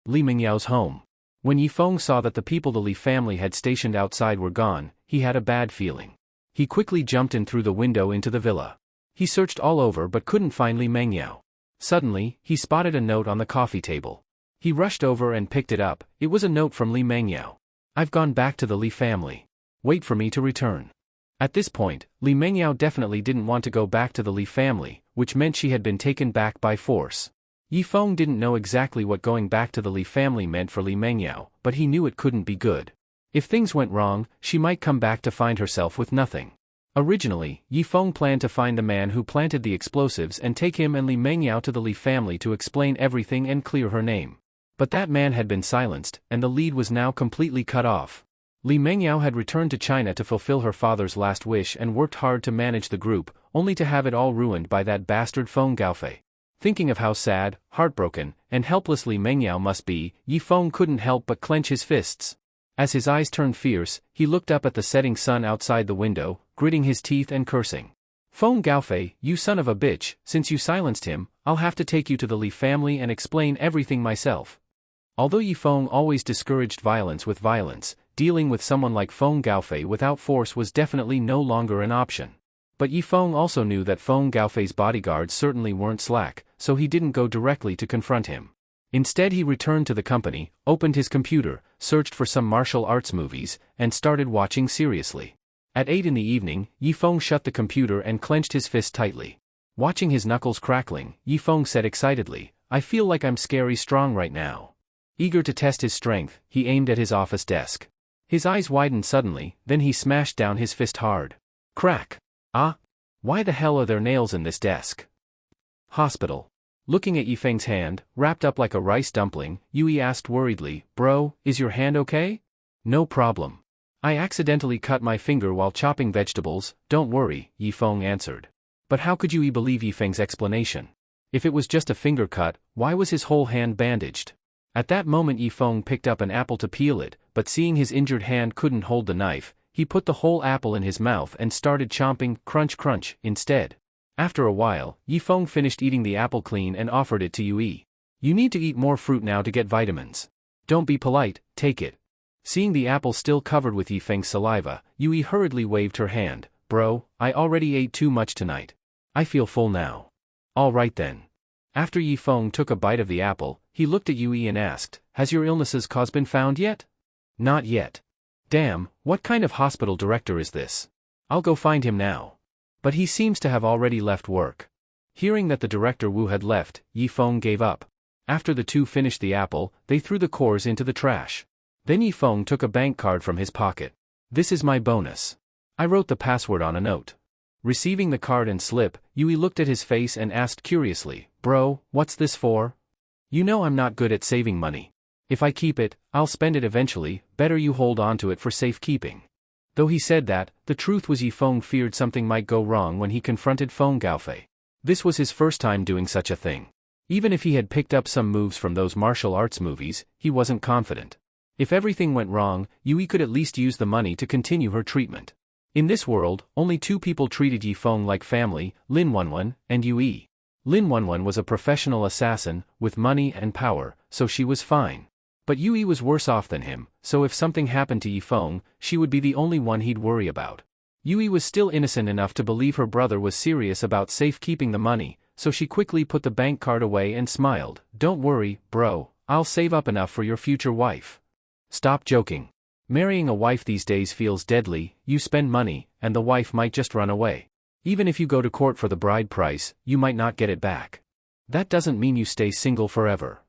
Li Mingyao's home. When Yi Feng saw that the people the Li family had stationed outside were gone, he had a bad feeling. He quickly jumped in through the window into the villa. He searched all over but couldn't find Li Mengyao. Suddenly, he spotted a note on the coffee table. He rushed over and picked it up. It was a note from Li Mengyao. I've gone back to the Li family. Wait for me to return. At this point, Li Mengyao definitely didn't want to go back to the Li family, which meant she had been taken back by force. Yi Feng didn't know exactly what going back to the Li family meant for Li Mengyao, but he knew it couldn't be good. If things went wrong, she might come back to find herself with nothing. Originally, Yi Feng planned to find the man who planted the explosives and take him and Li Mengyao to the Li family to explain everything and clear her name. But that man had been silenced, and the lead was now completely cut off. Li Mengyao had returned to China to fulfill her father's last wish and worked hard to manage the group, only to have it all ruined by that bastard Feng Gaofei. Thinking of how sad, heartbroken, and helpless Li Mengyao must be, Yi Feng couldn't help but clench his fists. As his eyes turned fierce, he looked up at the setting sun outside the window, gritting his teeth and cursing. Feng Gaofei, you son of a bitch, since you silenced him, I'll have to take you to the Li family and explain everything myself. Although Yi Feng always discouraged violence with violence, dealing with someone like Feng Gaofei without force was definitely no longer an option. But Yi Feng also knew that Feng Gaofei's bodyguards certainly weren't slack, so he didn't go directly to confront him. Instead he returned to the company, opened his computer, searched for some martial arts movies, and started watching seriously. At 8 in the evening, Yi Feng shut the computer and clenched his fist tightly. Watching his knuckles crackling, Yi Feng said excitedly, I feel like I'm scary strong right now. Eager to test his strength, he aimed at his office desk. His eyes widened suddenly, then he smashed down his fist hard. Crack! Ah! Why the hell are there nails in this desk? Hospital. Looking at Yi Feng's hand, wrapped up like a rice dumpling, Yui asked worriedly, Bro, is your hand okay? No problem. I accidentally cut my finger while chopping vegetables, don't worry, Yi Feng answered. But how could Yui believe Yi Feng's explanation? If it was just a finger cut, why was his whole hand bandaged? At that moment Yi Feng picked up an apple to peel it, but seeing his injured hand couldn't hold the knife, he put the whole apple in his mouth and started chomping, crunch crunch, instead. After a while, Yi Feng finished eating the apple clean and offered it to Yui. You need to eat more fruit now to get vitamins. Don't be polite, take it. Seeing the apple still covered with Yi Feng's saliva, Yui hurriedly waved her hand. Bro, I already ate too much tonight. I feel full now. All right then. After Yi Feng took a bite of the apple, he looked at Yui and asked, Has your illness's cause been found yet? Not yet. Damn, what kind of hospital director is this? I'll go find him now. But he seems to have already left work. Hearing that the director Wu had left, Yi Feng gave up. After the two finished the apple, they threw the cores into the trash. Then Yi Feng took a bank card from his pocket. This is my bonus. I wrote the password on a note. Receiving the card and slip, Yui looked at his face and asked curiously, Bro, what's this for? You know I'm not good at saving money. If I keep it, I'll spend it eventually, better you hold on to it for safekeeping. Though he said that, the truth was Yi Feng feared something might go wrong when he confronted Feng Gaofei. This was his first time doing such a thing. Even if he had picked up some moves from those martial arts movies, he wasn't confident. If everything went wrong, Yui could at least use the money to continue her treatment. In this world, only two people treated Yi Feng like family, Lin Wanwan and Yui. Lin Wanwan was a professional assassin, with money and power, so she was fine. But Yui was worse off than him, so if something happened to Yi Feng, she would be the only one he'd worry about. Yui was still innocent enough to believe her brother was serious about safekeeping the money, so she quickly put the bank card away and smiled. Don't worry, bro, I'll save up enough for your future wife. Stop joking. Marrying a wife these days feels deadly, you spend money, and the wife might just run away. Even if you go to court for the bride price, you might not get it back. That doesn't mean you stay single forever.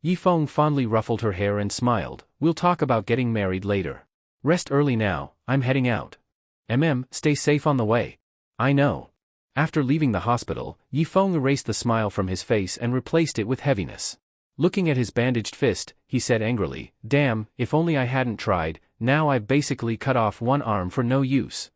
Yi Feng fondly ruffled her hair and smiled, we'll talk about getting married later. Rest early now, I'm heading out. Stay safe on the way. I know. After leaving the hospital, Yi Feng erased the smile from his face and replaced it with heaviness. Looking at his bandaged fist, he said angrily, Damn, if only I hadn't tried, now I've basically cut off one arm for no use.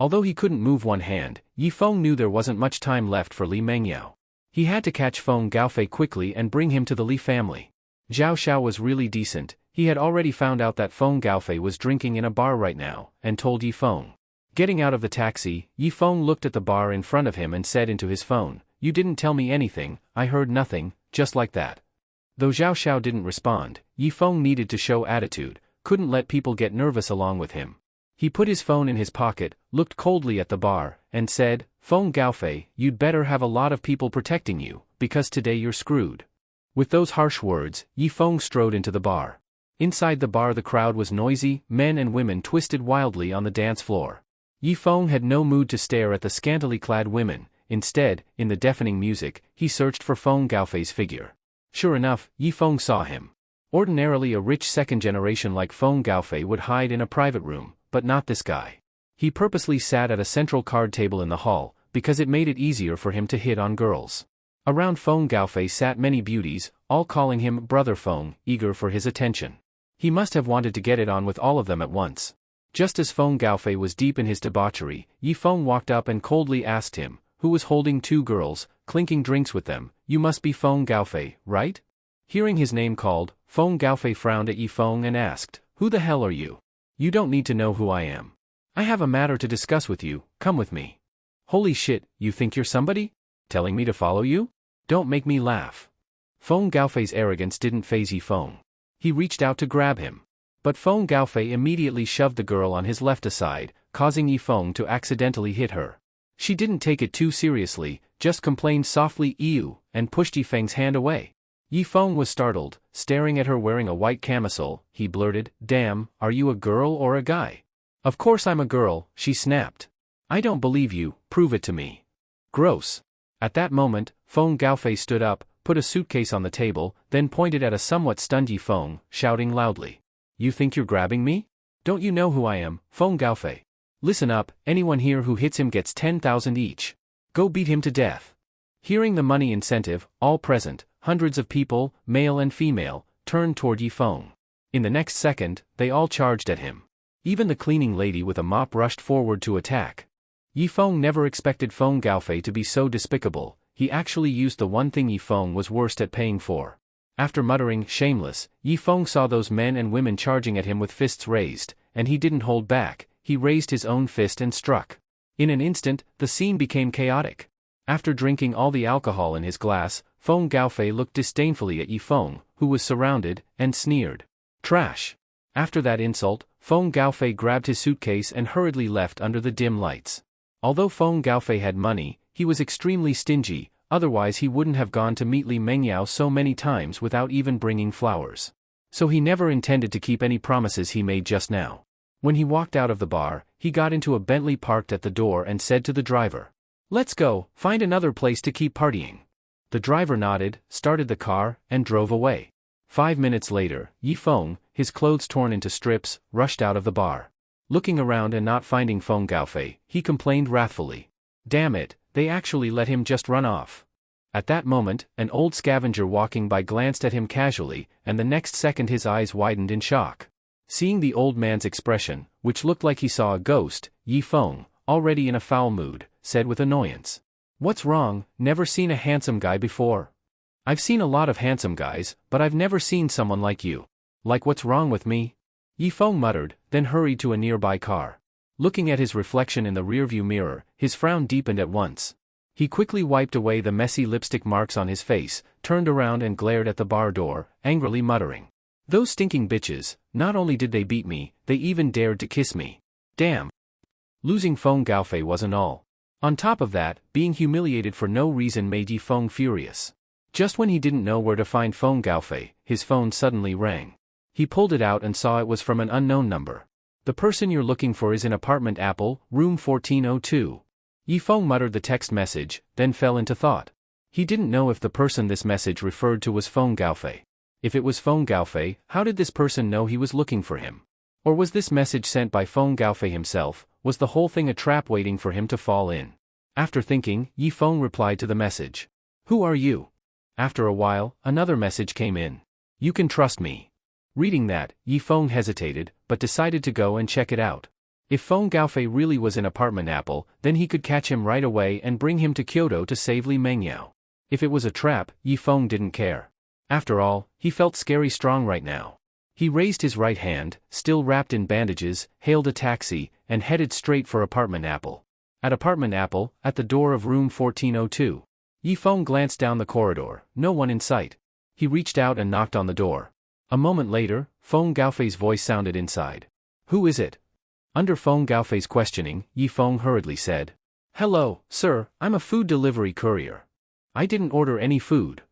Although he couldn't move one hand, Yi Feng knew there wasn't much time left for Li Mengyao. He had to catch Feng Gaofei quickly and bring him to the Li family. Zhao Xiao was really decent, he had already found out that Feng Gaofei was drinking in a bar right now, and told Yi Feng. Getting out of the taxi, Yi Feng looked at the bar in front of him and said into his phone, You didn't tell me anything, I heard nothing, just like that. Though Zhao Xiao didn't respond, Yi Feng needed to show attitude, couldn't let people get nervous along with him. He put his phone in his pocket, looked coldly at the bar, and said, Feng Gaofei, you'd better have a lot of people protecting you, because today you're screwed. With those harsh words, Yi Feng strode into the bar. Inside the bar the crowd was noisy, men and women twisted wildly on the dance floor. Yi Feng had no mood to stare at the scantily clad women, instead, in the deafening music, he searched for Feng Gaofei's figure. Sure enough, Yi Feng saw him. Ordinarily a rich second generation like Feng Gaofei would hide in a private room, but not this guy. He purposely sat at a central card table in the hall, because it made it easier for him to hit on girls. Around Feng Gaofei sat many beauties, all calling him Brother Feng, eager for his attention. He must have wanted to get it on with all of them at once. Just as Feng Gaofei was deep in his debauchery, Yi Feng walked up and coldly asked him, who was holding two girls, clinking drinks with them, "You must be Feng Gaofei, right?" Hearing his name called, Feng Gaofei frowned at Yi Feng and asked, "Who the hell are you? You don't need to know who I am. I have a matter to discuss with you, come with me." "Holy shit, you think you're somebody? Telling me to follow you? Don't make me laugh." Feng Gaofei's arrogance didn't faze Yi Feng. He reached out to grab him. But Feng Gaofei immediately shoved the girl on his left aside, causing Yi Feng to accidentally hit her. She didn't take it too seriously, just complained softly "ew," and pushed Yi Feng's hand away. Yi Feng was startled, staring at her wearing a white camisole. He blurted, "Damn, are you a girl or a guy?" "Of course I'm a girl," she snapped. "I don't believe you, prove it to me." "Gross." At that moment, Feng Gaofei stood up, put a suitcase on the table, then pointed at a somewhat stunned Yi Feng, shouting loudly, "You think you're grabbing me? Don't you know who I am, Feng Gaofei? Listen up, anyone here who hits him gets 10,000 each. Go beat him to death." Hearing the money incentive, all present, hundreds of people, male and female, turned toward Yi Feng. In the next second, they all charged at him. Even the cleaning lady with a mop rushed forward to attack. Yi Feng never expected Feng Gaofei to be so despicable. He actually used the one thing Yi Feng was worst at paying for. After muttering, "Shameless," Yi Feng saw those men and women charging at him with fists raised, and he didn't hold back. He raised his own fist and struck. In an instant, the scene became chaotic. After drinking all the alcohol in his glass, Feng Gaofei looked disdainfully at Yi Feng, who was surrounded, and sneered, "Trash." After that insult, Feng Gaofei grabbed his suitcase and hurriedly left under the dim lights. Although Feng Gaofei had money, he was extremely stingy, otherwise he wouldn't have gone to meet Li Mengyao so many times without even bringing flowers. So he never intended to keep any promises he made just now. When he walked out of the bar, he got into a Bentley parked at the door and said to the driver, "Let's go, find another place to keep partying." The driver nodded, started the car, and drove away. 5 minutes later, Yi Feng, his clothes torn into strips, rushed out of the bar. Looking around and not finding Feng Gaofei, he complained wrathfully. Damn it, they actually let him just run off. At that moment, an old scavenger walking by glanced at him casually, and the next second his eyes widened in shock. Seeing the old man's expression, which looked like he saw a ghost, Yi Feng, already in a foul mood, said with annoyance, "What's wrong? Never seen a handsome guy before?" "I've seen a lot of handsome guys, but I've never seen someone like you." "Like what's wrong with me?" Yi Feng muttered, then hurried to a nearby car. Looking at his reflection in the rearview mirror, his frown deepened at once. He quickly wiped away the messy lipstick marks on his face, turned around and glared at the bar door, angrily muttering, "Those stinking bitches, not only did they beat me, they even dared to kiss me. Damn." Losing Feng Gaofei wasn't all. On top of that, being humiliated for no reason made Yi Feng furious. Just when he didn't know where to find Feng Gaofei, his phone suddenly rang. He pulled it out and saw it was from an unknown number. "The person you're looking for is in apartment Apple, room 1402. Yi Feng muttered the text message, then fell into thought. He didn't know if the person this message referred to was Feng Gaofei. If it was Feng Gaofei, how did this person know he was looking for him? Or was this message sent by Feng Gaofei himself? Was the whole thing a trap waiting for him to fall in? After thinking, Yi Feng replied to the message. "Who are you?" After a while, another message came in. "You can trust me." Reading that, Yi Feng hesitated, but decided to go and check it out. If Feng Gaofei really was in apartment Apple, then he could catch him right away and bring him to Kyoto to save Li Mengyao. If it was a trap, Yi Feng didn't care. After all, he felt scary strong right now. He raised his right hand, still wrapped in bandages, hailed a taxi, and headed straight for apartment Apple. At apartment Apple, at the door of room 1402. Yi Feng glanced down the corridor, no one in sight. He reached out and knocked on the door. A moment later, Feng Gaofei's voice sounded inside. "Who is it?" Under Feng Gaofei's questioning, Yi Feng hurriedly said, "Hello, sir, I'm a food delivery courier. I didn't order any food."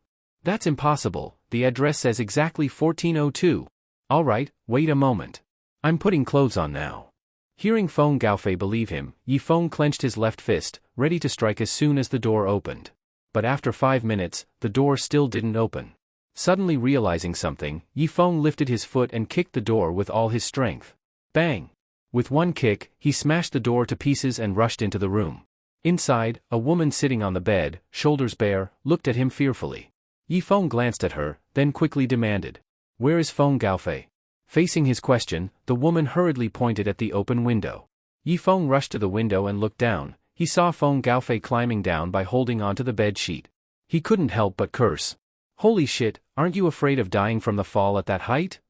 "That's impossible, the address says exactly 1402. "All right, wait a moment. I'm putting clothes on now." Hearing Feng Gaofei believe him, Yi Feng clenched his left fist, ready to strike as soon as the door opened. But after 5 minutes, the door still didn't open. Suddenly realizing something, Yi Feng lifted his foot and kicked the door with all his strength. Bang! With one kick, he smashed the door to pieces and rushed into the room. Inside, a woman sitting on the bed, shoulders bare, looked at him fearfully. Yifeng glanced at her, then quickly demanded, "Where is Feng Gaofei?" Facing his question, the woman hurriedly pointed at the open window. Yifeng rushed to the window and looked down. He saw Feng Gaofei climbing down by holding onto the bed sheet. He couldn't help but curse. "Holy shit, aren't you afraid of dying from the fall at that height?"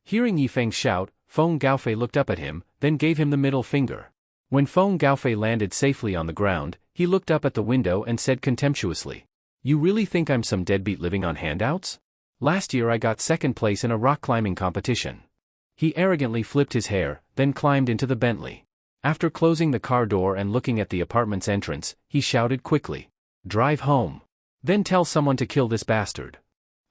Hearing Yifeng's shout, Feng Gaofei looked up at him, then gave him the middle finger. When Feng Gaofei landed safely on the ground, he looked up at the window and said contemptuously, "You really think I'm some deadbeat living on handouts? Last year I got second place in a rock climbing competition." He arrogantly flipped his hair, then climbed into the Bentley. After closing the car door and looking at the apartment's entrance, he shouted quickly, "Drive home. Then tell someone to kill this bastard."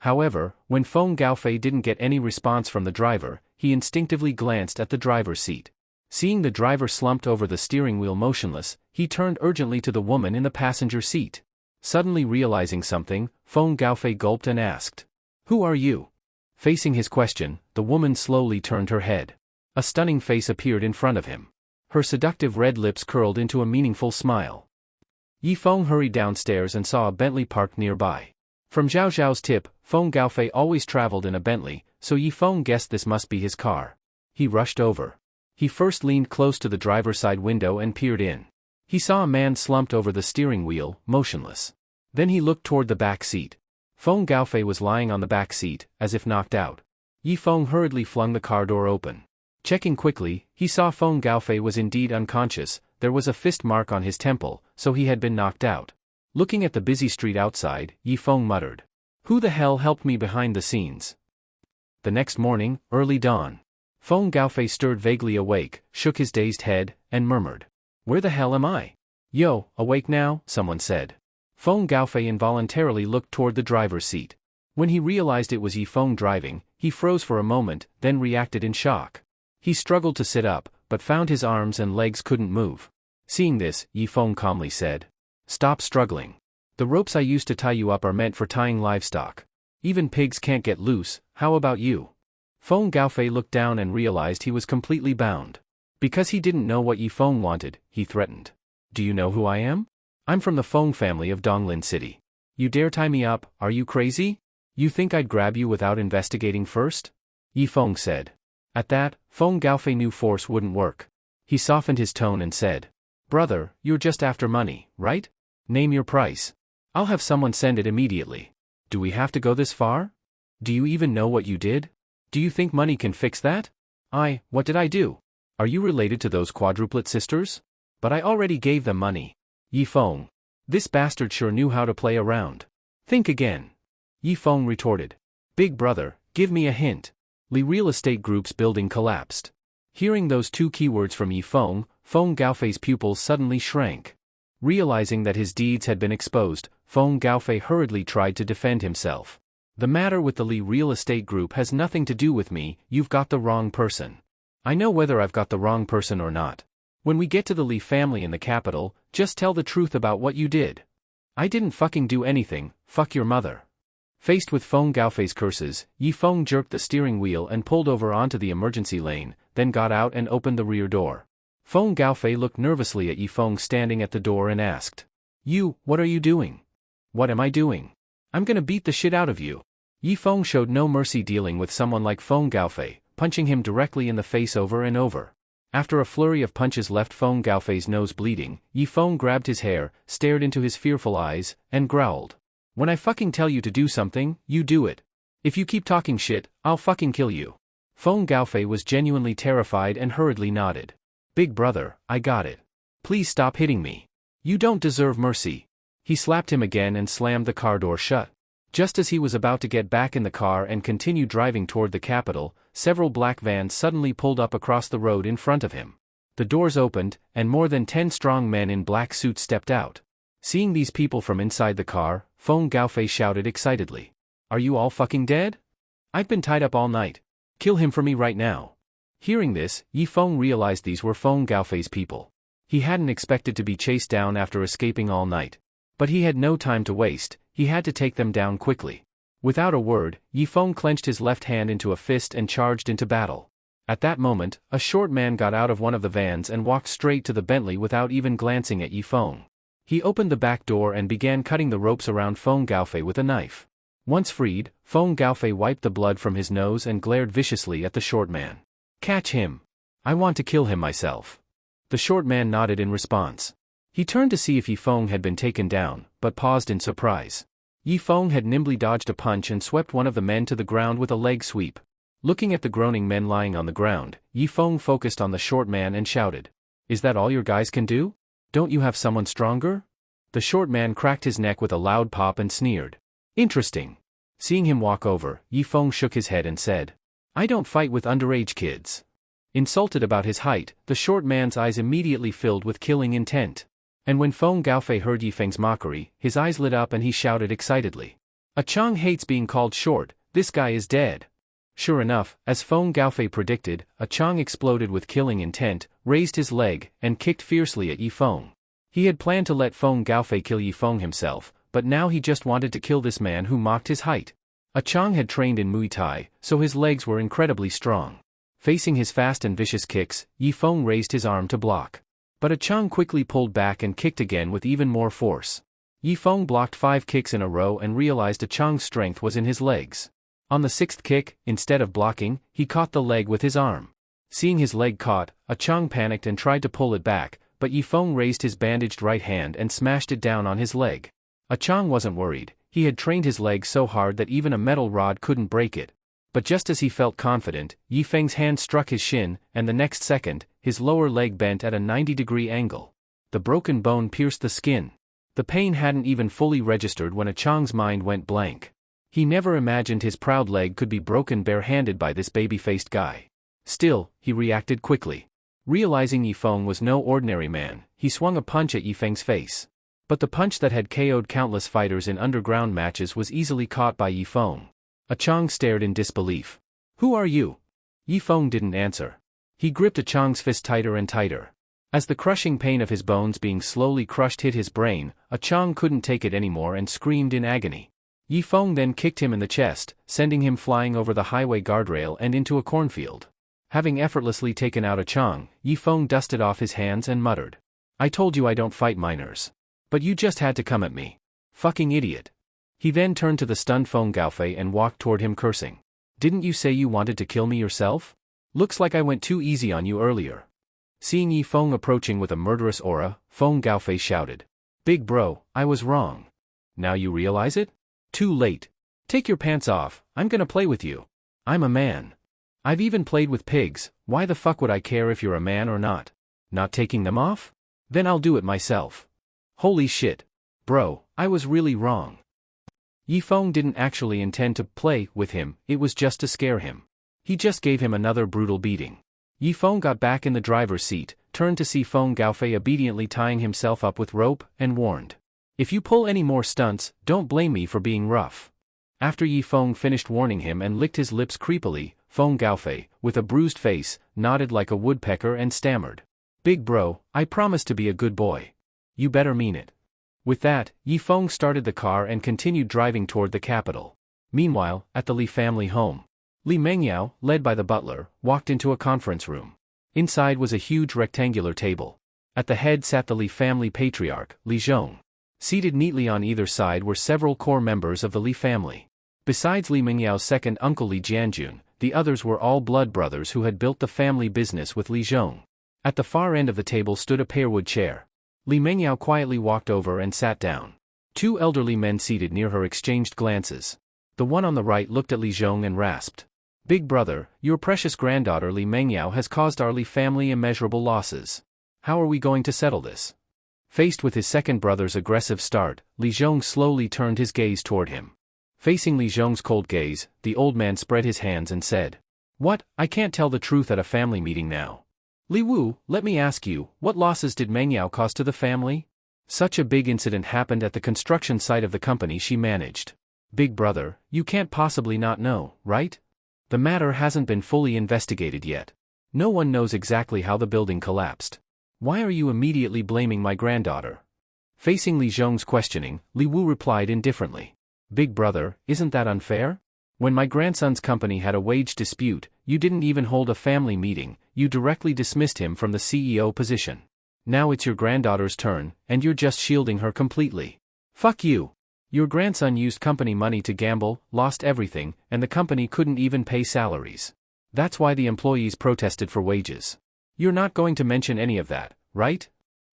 However, when Feng Gaofei didn't get any response from the driver, he instinctively glanced at the driver's seat. Seeing the driver slumped over the steering wheel motionless, he turned urgently to the woman in the passenger seat. Suddenly realizing something, Feng Gaofei gulped and asked, "Who are you?" Facing his question, the woman slowly turned her head. A stunning face appeared in front of him. Her seductive red lips curled into a meaningful smile. Yifeng hurried downstairs and saw a Bentley parked nearby. From Zhao Zhao's tip, Feng Gaofei always traveled in a Bentley, so Yifeng guessed this must be his car. He rushed over. He first leaned close to the driver's side window and peered in. He saw a man slumped over the steering wheel, motionless. Then he looked toward the back seat. Feng Gaofei was lying on the back seat, as if knocked out. Yifeng hurriedly flung the car door open. Checking quickly, he saw Feng Gaofei was indeed unconscious. There was a fist mark on his temple, so he had been knocked out. Looking at the busy street outside, Yifeng muttered, "Who the hell helped me behind the scenes?" The next morning, early dawn. Feng Gaofei stirred vaguely awake, shook his dazed head, and murmured, "Where the hell am I?" "Yo, awake now?" someone said. Feng Gaofei involuntarily looked toward the driver's seat. When he realized it was Yifeng driving, he froze for a moment, then reacted in shock. He struggled to sit up, but found his arms and legs couldn't move. Seeing this, Yifeng calmly said, "Stop struggling. The ropes I used to tie you up are meant for tying livestock. Even pigs can't get loose, how about you?" Feng Gaofei looked down and realized he was completely bound. Because he didn't know what Yifeng wanted, he threatened, "Do you know who I am? I'm from the Feng family of Donglin City. You dare tie me up, are you crazy? You think I'd grab you without investigating first?" Yifeng said. At that, Feng Gaofei knew force wouldn't work. He softened his tone and said, "Brother, you're just after money, right? Name your price. I'll have someone send it immediately. Do we have to go this far? Do you even know what you did? Do you think money can fix that?" What did I do? Are you related to those quadruplet sisters? But I already gave them money." Yifeng. This bastard sure knew how to play around. "Think again." Yifeng retorted, "Big brother, give me a hint." Li Real Estate Group's building collapsed. Hearing those two keywords from Yifeng, Feng Gaofei's pupils suddenly shrank. Realizing that his deeds had been exposed, Feng Gaofei hurriedly tried to defend himself. "The matter with the Li Real Estate Group has nothing to do with me, you've got the wrong person. I know whether I've got the wrong person or not. When we get to the Li family in the capital, just tell the truth about what you did." "I didn't fucking do anything, fuck your mother." Faced with Feng Gaofei's curses, Yifeng jerked the steering wheel and pulled over onto the emergency lane, then got out and opened the rear door. Feng Gaofei looked nervously at Yifeng standing at the door and asked, What are you doing?" "What am I doing? I'm gonna beat the shit out of you." Yifeng showed no mercy dealing with someone like Feng Gaofei, punching him directly in the face over and over. After a flurry of punches left Feng Gaofei's nose bleeding, Yifeng grabbed his hair, stared into his fearful eyes, and growled, "When I fucking tell you to do something, you do it. If you keep talking shit, I'll fucking kill you." Feng Gaofei was genuinely terrified and hurriedly nodded. "Big brother, I got it. Please stop hitting me. You don't deserve mercy." He slapped him again and slammed the car door shut. Just as he was about to get back in the car and continue driving toward the capital, several black vans suddenly pulled up across the road in front of him. The doors opened, and more than 10 strong men in black suits stepped out. Seeing these people from inside the car, Feng Gaofei shouted excitedly, "Are you all fucking dead? I've been tied up all night. Kill him for me right now." Hearing this, Yifeng realized these were Feng Gaofei's people. He hadn't expected to be chased down after escaping all night. But he had no time to waste, he had to take them down quickly. Without a word, Yifeng clenched his left hand into a fist and charged into battle. At that moment, a short man got out of one of the vans and walked straight to the Bentley without even glancing at Yi Feng. He opened the back door and began cutting the ropes around Feng Gaofei with a knife. Once freed, Feng Gaofei wiped the blood from his nose and glared viciously at the short man. "Catch him. I want to kill him myself." The short man nodded in response. He turned to see if Yi Feng had been taken down, but paused in surprise. Yi Feng had nimbly dodged a punch and swept one of the men to the ground with a leg sweep. Looking at the groaning men lying on the ground, Yi Feng focused on the short man and shouted, "Is that all your guys can do? Don't you have someone stronger?" The short man cracked his neck with a loud pop and sneered. "Interesting." Seeing him walk over, Yi Feng shook his head and said, "I don't fight with underage kids." Insulted about his height, the short man's eyes immediately filled with killing intent. And when Feng Gaofei heard Yi Feng's mockery, his eyes lit up and he shouted excitedly, "A Chang hates being called short, this guy is dead." Sure enough, as Feng Gaofei predicted, a Chang exploded with killing intent, raised his leg, and kicked fiercely at Yi Feng. He had planned to let Feng Gaofei kill Yi Feng himself, but now he just wanted to kill this man who mocked his height. A Chang had trained in Muay Thai, so his legs were incredibly strong. Facing his fast and vicious kicks, Yi Feng raised his arm to block. But a Chang quickly pulled back and kicked again with even more force. Yi Feng blocked 5 kicks in a row and realized a Chang's strength was in his legs. On the 6th kick, instead of blocking, he caught the leg with his arm. Seeing his leg caught, a Chang panicked and tried to pull it back, but Yi Feng raised his bandaged right hand and smashed it down on his leg. A Chang wasn't worried, he had trained his leg so hard that even a metal rod couldn't break it. But just as he felt confident, Yi Feng's hand struck his shin, and the next second, his lower leg bent at a 90-degree angle. The broken bone pierced the skin. The pain hadn't even fully registered when a Chang's mind went blank. He never imagined his proud leg could be broken barehanded by this baby-faced guy. Still, he reacted quickly. Realizing Yi Feng was no ordinary man, he swung a punch at Yi Feng's face. But the punch that had KO'd countless fighters in underground matches was easily caught by Yi Feng. A Chang stared in disbelief. "Who are you?" Yi Feng didn't answer. He gripped a Chang's fist tighter and tighter. As the crushing pain of his bones being slowly crushed hit his brain, a Chang couldn't take it anymore and screamed in agony. Yi Feng then kicked him in the chest, sending him flying over the highway guardrail and into a cornfield. Having effortlessly taken out a Chang, Yi Feng dusted off his hands and muttered, "I told you I don't fight minors. But you just had to come at me. Fucking idiot." He then turned to the stunned Feng Gaofei and walked toward him cursing. "Didn't you say you wanted to kill me yourself? Looks like I went too easy on you earlier." Seeing Yi Feng approaching with a murderous aura, Feng Gaofei shouted, "Big bro, I was wrong. Now you realize it? Too late. Take your pants off, I'm gonna play with you. I'm a man. I've even played with pigs, why the fuck would I care if you're a man or not? Not taking them off? Then I'll do it myself. Holy shit. Bro, I was really wrong." Yi Feng didn't actually intend to play with him, it was just to scare him. He just gave him another brutal beating. Yi Feng got back in the driver's seat, turned to see Feng Gaofei obediently tying himself up with rope, and warned, "If you pull any more stunts, don't blame me for being rough." After Yi Feng finished warning him and licked his lips creepily, Feng Gaofei, with a bruised face, nodded like a woodpecker and stammered, "Big bro, I promise to be a good boy. You better mean it." With that, Yi Feng started the car and continued driving toward the capital. Meanwhile, at the Li family home, Li Mengyao, led by the butler, walked into a conference room. Inside was a huge rectangular table. At the head sat the Li family patriarch, Li Zhong. Seated neatly on either side were several core members of the Li family. Besides Li Mengyao's second uncle Li Jianjun, the others were all blood brothers who had built the family business with Li Zhong. At the far end of the table stood a pearwood chair. Li Mengyao quietly walked over and sat down. 2 elderly men seated near her exchanged glances. The one on the right looked at Li Zhong and rasped, "Big brother, your precious granddaughter Li Mengyao has caused our Li family immeasurable losses. How are we going to settle this?" Faced with his second brother's aggressive start, Li Zhong slowly turned his gaze toward him. Facing Li Zhong's cold gaze, the old man spread his hands and said, "What, I can't tell the truth at a family meeting now. Li Wu, let me ask you, what losses did Mengyao cause to the family?" Such a big incident happened at the construction site of the company she managed. "Big brother, you can't possibly not know, right? The matter hasn't been fully investigated yet. No one knows exactly how the building collapsed. Why are you immediately blaming my granddaughter?" Facing Li Zhong's questioning, Li Wu replied indifferently, "Big brother, isn't that unfair? When my grandson's company had a wage dispute, you didn't even hold a family meeting, you directly dismissed him from the CEO position. Now it's your granddaughter's turn, and you're just shielding her completely. Fuck you. Your grandson used company money to gamble, lost everything, and the company couldn't even pay salaries. That's why the employees protested for wages. You're not going to mention any of that, right?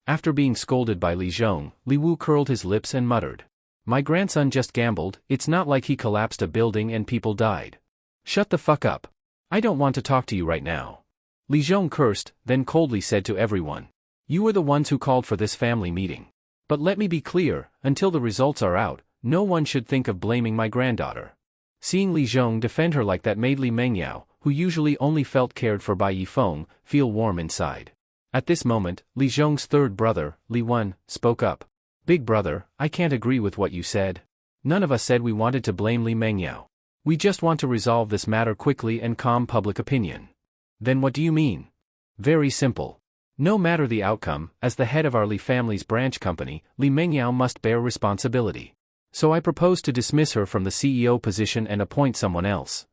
After being scolded by Li Zhong, Li Wu curled his lips and muttered. My grandson just gambled, it's not like he collapsed a building and people died. Shut the fuck up. I don't want to talk to you right now. Li Zhong cursed, then coldly said to everyone. You were the ones who called for this family meeting. But let me be clear, until the results are out, no one should think of blaming my granddaughter. Seeing Li Zhong defend her like that made Li Mengyao, who usually only felt cared for by Yifeng, feel warm inside. At this moment, Li Zhong's third brother, Li Wan, spoke up. Big brother, I can't agree with what you said. None of us said we wanted to blame Li Mengyao. We just want to resolve this matter quickly and calm public opinion. Then what do you mean? Very simple. No matter the outcome, as the head of our Li family's branch company, Li Mengyao must bear responsibility. So I propose to dismiss her from the CEO position and appoint someone else.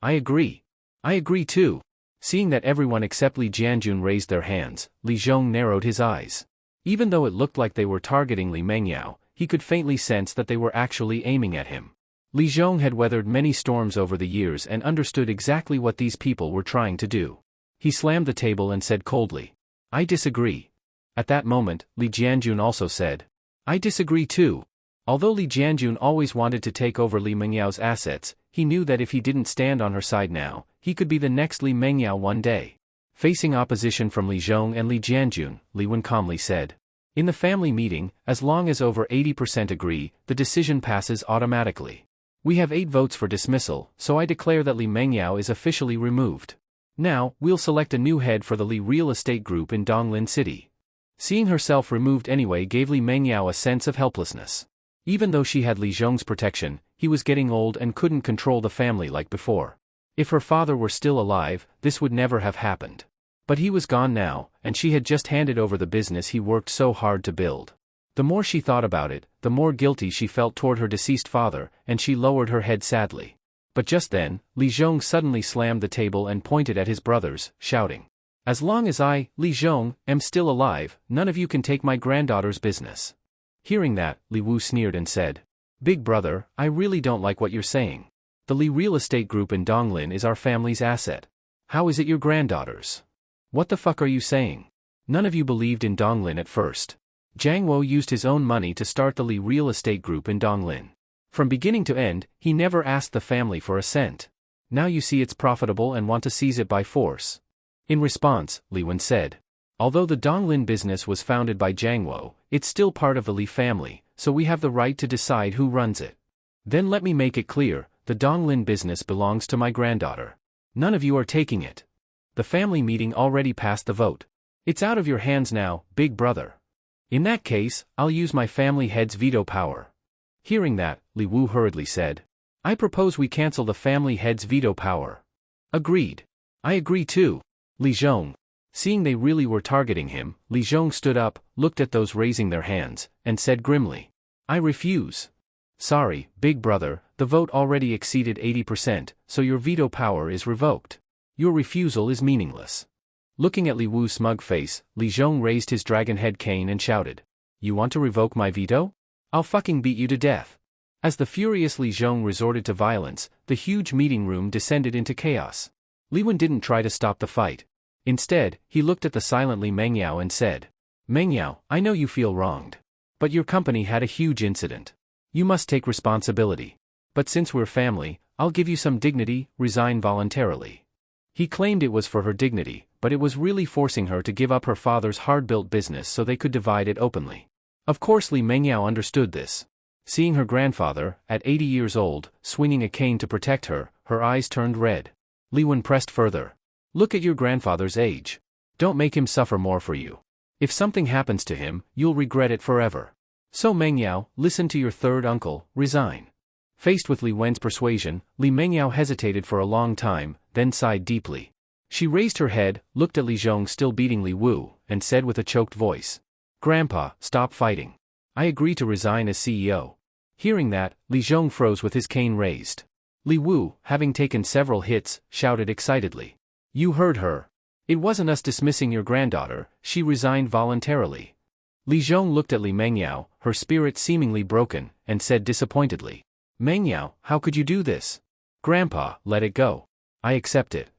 I agree. I agree too. Seeing that everyone except Li Jianjun raised their hands, Li Zhong narrowed his eyes. Even though it looked like they were targeting Li Mengyao, he could faintly sense that they were actually aiming at him. Li Zhong had weathered many storms over the years and understood exactly what these people were trying to do. He slammed the table and said coldly, I disagree. At that moment, Li Jianjun also said, I disagree too. Although Li Jianjun always wanted to take over Li Mengyao's assets, he knew that if he didn't stand on her side now, he could be the next Li Mengyao one day. Facing opposition from Li Zhong and Li Jianjun, Li Wan calmly said, in the family meeting, as long as over 80% agree, the decision passes automatically. We have 8 votes for dismissal, so I declare that Li Mengyao is officially removed. Now, we'll select a new head for the Li real estate group in Donglin City. Seeing herself removed anyway gave Li Mengyao a sense of helplessness. Even though she had Li Zhong's protection, he was getting old and couldn't control the family like before. If her father were still alive, this would never have happened. But he was gone now, and she had just handed over the business he worked so hard to build. The more she thought about it, the more guilty she felt toward her deceased father, and she lowered her head sadly. But just then, Li Zhong suddenly slammed the table and pointed at his brothers, shouting, as long as I, Li Zhong, am still alive, none of you can take my granddaughter's business. Hearing that, Li Wu sneered and said, Big brother, I really don't like what you're saying. The Li real estate group in Donglin is our family's asset. How is it your granddaughter's? What the fuck are you saying? None of you believed in Donglin at first. Jiang Wo used his own money to start the Li real estate group in Donglin. From beginning to end, he never asked the family for a cent. Now you see it's profitable and want to seize it by force. In response, Li Wan said, although the Donglin business was founded by Jiang Wo, it's still part of the Li family, so we have the right to decide who runs it. Then let me make it clear, the Donglin business belongs to my granddaughter. None of you are taking it. The family meeting already passed the vote. It's out of your hands now, big brother. In that case, I'll use my family head's veto power. Hearing that, Li Wu hurriedly said, I propose we cancel the family head's veto power. Agreed. I agree too. Li Zhong. Seeing they really were targeting him, Li Zhong stood up, looked at those raising their hands, and said grimly, I refuse. Sorry, big brother, the vote already exceeded 80%, so your veto power is revoked. Your refusal is meaningless. Looking at Li Wu's smug face, Li Zhong raised his dragon head cane and shouted, you want to revoke my veto? I'll fucking beat you to death. As the furious Li Zhong resorted to violence, the huge meeting room descended into chaos. Li Wan didn't try to stop the fight. Instead, he looked at the silent Li Mengyao and said, Mengyao, I know you feel wronged. But your company had a huge incident. You must take responsibility. But since we're family, I'll give you some dignity, resign voluntarily. He claimed it was for her dignity, but it was really forcing her to give up her father's hard-built business so they could divide it openly. Of course Li Mengyao understood this. Seeing her grandfather, at 80 years old, swinging a cane to protect her, her eyes turned red. Li Wan pressed further. Look at your grandfather's age. Don't make him suffer more for you. If something happens to him, you'll regret it forever. So Mengyao, listen to your third uncle, resign. Faced with Li Wen's persuasion, Li Mengyao hesitated for a long time, then sighed deeply. She raised her head, looked at Li Zhong still beating Li Wu, and said with a choked voice, Grandpa, stop fighting. I agree to resign as CEO. Hearing that, Li Zhong froze with his cane raised. Li Wu, having taken several hits, shouted excitedly. You heard her. It wasn't us dismissing your granddaughter, she resigned voluntarily. Li Zhong looked at Li Mengyao, her spirit seemingly broken, and said disappointedly. Mengyao, how could you do this? Grandpa, let it go. I accept it.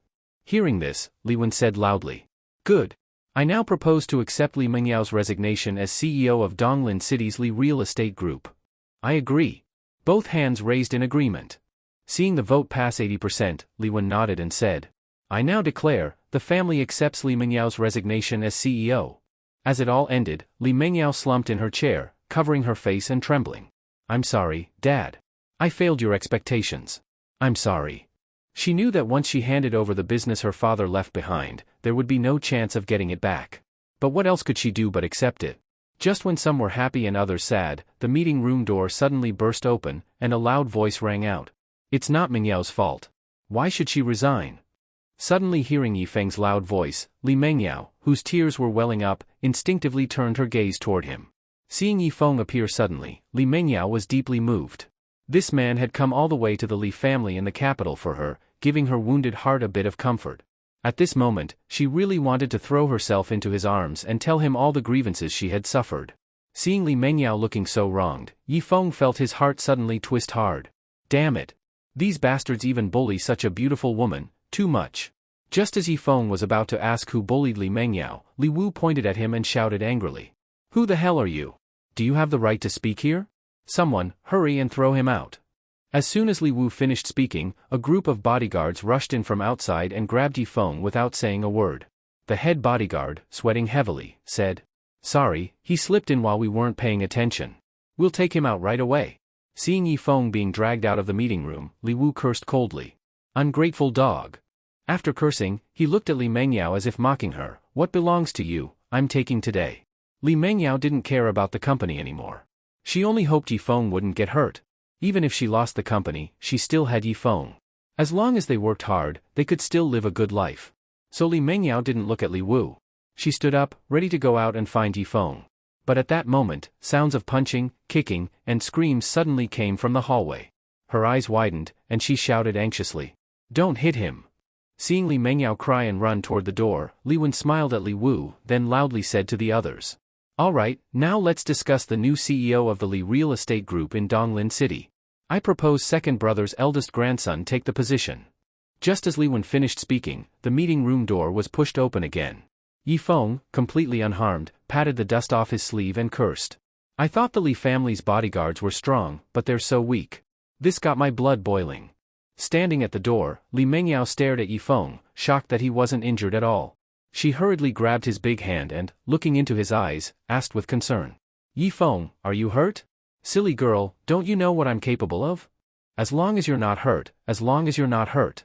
Hearing this, Li Wen said loudly. Good. I now propose to accept Li Mengyao's resignation as CEO of Donglin City's Li Real Estate Group. I agree. Both hands raised in agreement. Seeing the vote pass 80%, Li Wen nodded and said. I now declare, the family accepts Li Mengyao's resignation as CEO. As it all ended, Li Mengyao slumped in her chair, covering her face and trembling. I'm sorry, Dad. I failed your expectations. I'm sorry. She knew that once she handed over the business her father left behind, there would be no chance of getting it back. But what else could she do but accept it? Just when some were happy and others sad, the meeting room door suddenly burst open, and a loud voice rang out. It's not Mengyao's fault. Why should she resign? Suddenly hearing Yifeng's loud voice, Li Mengyao, whose tears were welling up, instinctively turned her gaze toward him. Seeing Yifeng appear suddenly, Li Mengyao was deeply moved. This man had come all the way to the Li family in the capital for her, giving her wounded heart a bit of comfort. At this moment, she really wanted to throw herself into his arms and tell him all the grievances she had suffered. Seeing Li Mengyao looking so wronged, Yifeng felt his heart suddenly twist hard. Damn it! These bastards even bully such a beautiful woman, too much. Just as Yifeng was about to ask who bullied Li Mengyao, Li Wu pointed at him and shouted angrily. Who the hell are you? Do you have the right to speak here? Someone, hurry and throw him out. As soon as Li Wu finished speaking, a group of bodyguards rushed in from outside and grabbed Yifeng without saying a word. The head bodyguard, sweating heavily, said. Sorry, he slipped in while we weren't paying attention. We'll take him out right away. Seeing Yifeng being dragged out of the meeting room, Li Wu cursed coldly. Ungrateful dog. After cursing, he looked at Li Mengyao as if mocking her. What belongs to you, I'm taking today. Li Mengyao didn't care about the company anymore. She only hoped Yifeng wouldn't get hurt. Even if she lost the company, she still had Yifeng. As long as they worked hard, they could still live a good life. So Li Mengyao didn't look at Li Wu. She stood up, ready to go out and find Yifeng. But at that moment, sounds of punching, kicking, and screams suddenly came from the hallway. Her eyes widened, and she shouted anxiously. Don't hit him. Seeing Li Mengyao cry and run toward the door, Li Wen smiled at Li Wu, then loudly said to the others. Alright, now let's discuss the new CEO of the Li Real Estate Group in Donglin City. I propose second brother's eldest grandson take the position. Just as Li Wen finished speaking, the meeting room door was pushed open again. Yifeng, completely unharmed, patted the dust off his sleeve and cursed. I thought the Li family's bodyguards were strong, but they're so weak. This got my blood boiling. Standing at the door, Li Mengyao stared at Yifeng, shocked that he wasn't injured at all. She hurriedly grabbed his big hand and, looking into his eyes, asked with concern. Yifeng, are you hurt? Silly girl, don't you know what I'm capable of? As long as you're not hurt, as long as you're not hurt.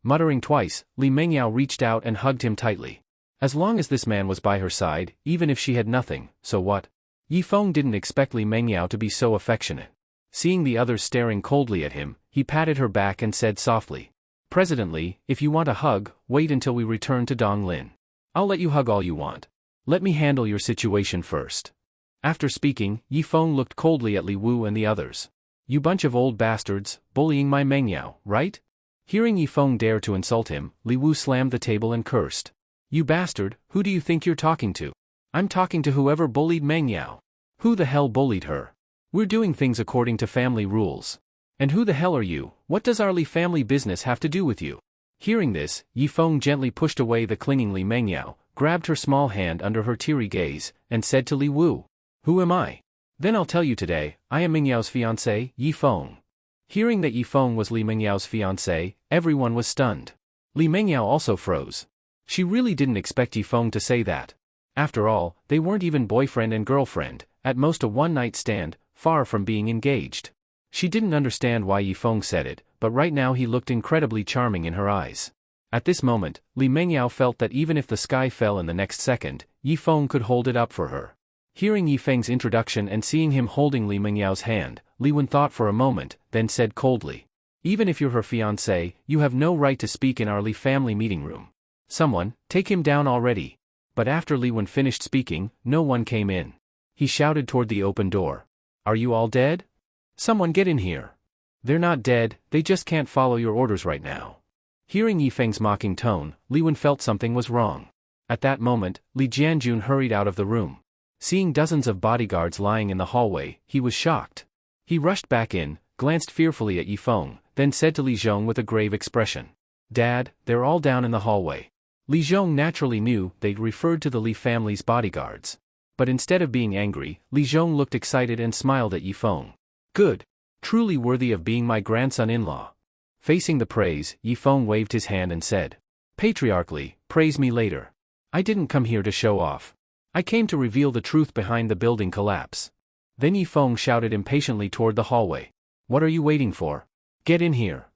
Muttering twice, Li Mengyao reached out and hugged him tightly. As long as this man was by her side, even if she had nothing, so what? Yifeng didn't expect Li Mengyao to be so affectionate. Seeing the others staring coldly at him, he patted her back and said softly. President Li, if you want a hug, wait until we return to Donglin. I'll let you hug all you want. Let me handle your situation first. After speaking, Yifeng looked coldly at Li Wu and the others. You bunch of old bastards, bullying my Mengyao, right? Hearing Yifeng dare to insult him, Li Wu slammed the table and cursed. You bastard, who do you think you're talking to? I'm talking to whoever bullied Mengyao. Who the hell bullied her? We're doing things according to family rules. And who the hell are you? What does our Li family business have to do with you? Hearing this, Yifeng gently pushed away the clinging Li Mengyao, grabbed her small hand under her teary gaze, and said to Li Wu, Who am I? Then I'll tell you today, I am Mengyao's fiancé, Yifeng. Hearing that Yifeng was Li Mengyao's fiancé, everyone was stunned. Li Mengyao also froze. She really didn't expect Yifeng to say that. After all, they weren't even boyfriend and girlfriend, at most a one-night stand, far from being engaged. She didn't understand why Yifeng said it, but right now he looked incredibly charming in her eyes. At this moment, Li Mengyao felt that even if the sky fell in the next second, Yifeng could hold it up for her. Hearing Yifeng's introduction and seeing him holding Li Mengyao's hand, Li Wen thought for a moment, then said coldly. Even if you're her fiancé, you have no right to speak in our Li family meeting room. Someone, take him down already. But after Li Wen finished speaking, no one came in. He shouted toward the open door. Are you all dead? Someone get in here. They're not dead, they just can't follow your orders right now. Hearing Yifeng's mocking tone, Li Wen felt something was wrong. At that moment, Li Jianjun hurried out of the room. Seeing dozens of bodyguards lying in the hallway, he was shocked. He rushed back in, glanced fearfully at Yifeng, then said to Li Zhong with a grave expression, "Dad, they're all down in the hallway." Li Zhong naturally knew they'd referred to the Li family's bodyguards. But instead of being angry, Li Zhong looked excited and smiled at Yifeng. "Good. Truly worthy of being my grandson-in-law." Facing the praise, Yifeng waved his hand and said, "Patriarchally, praise me later. I didn't come here to show off. I came to reveal the truth behind the building collapse." Then Yifeng shouted impatiently toward the hallway. "What are you waiting for? Get in here."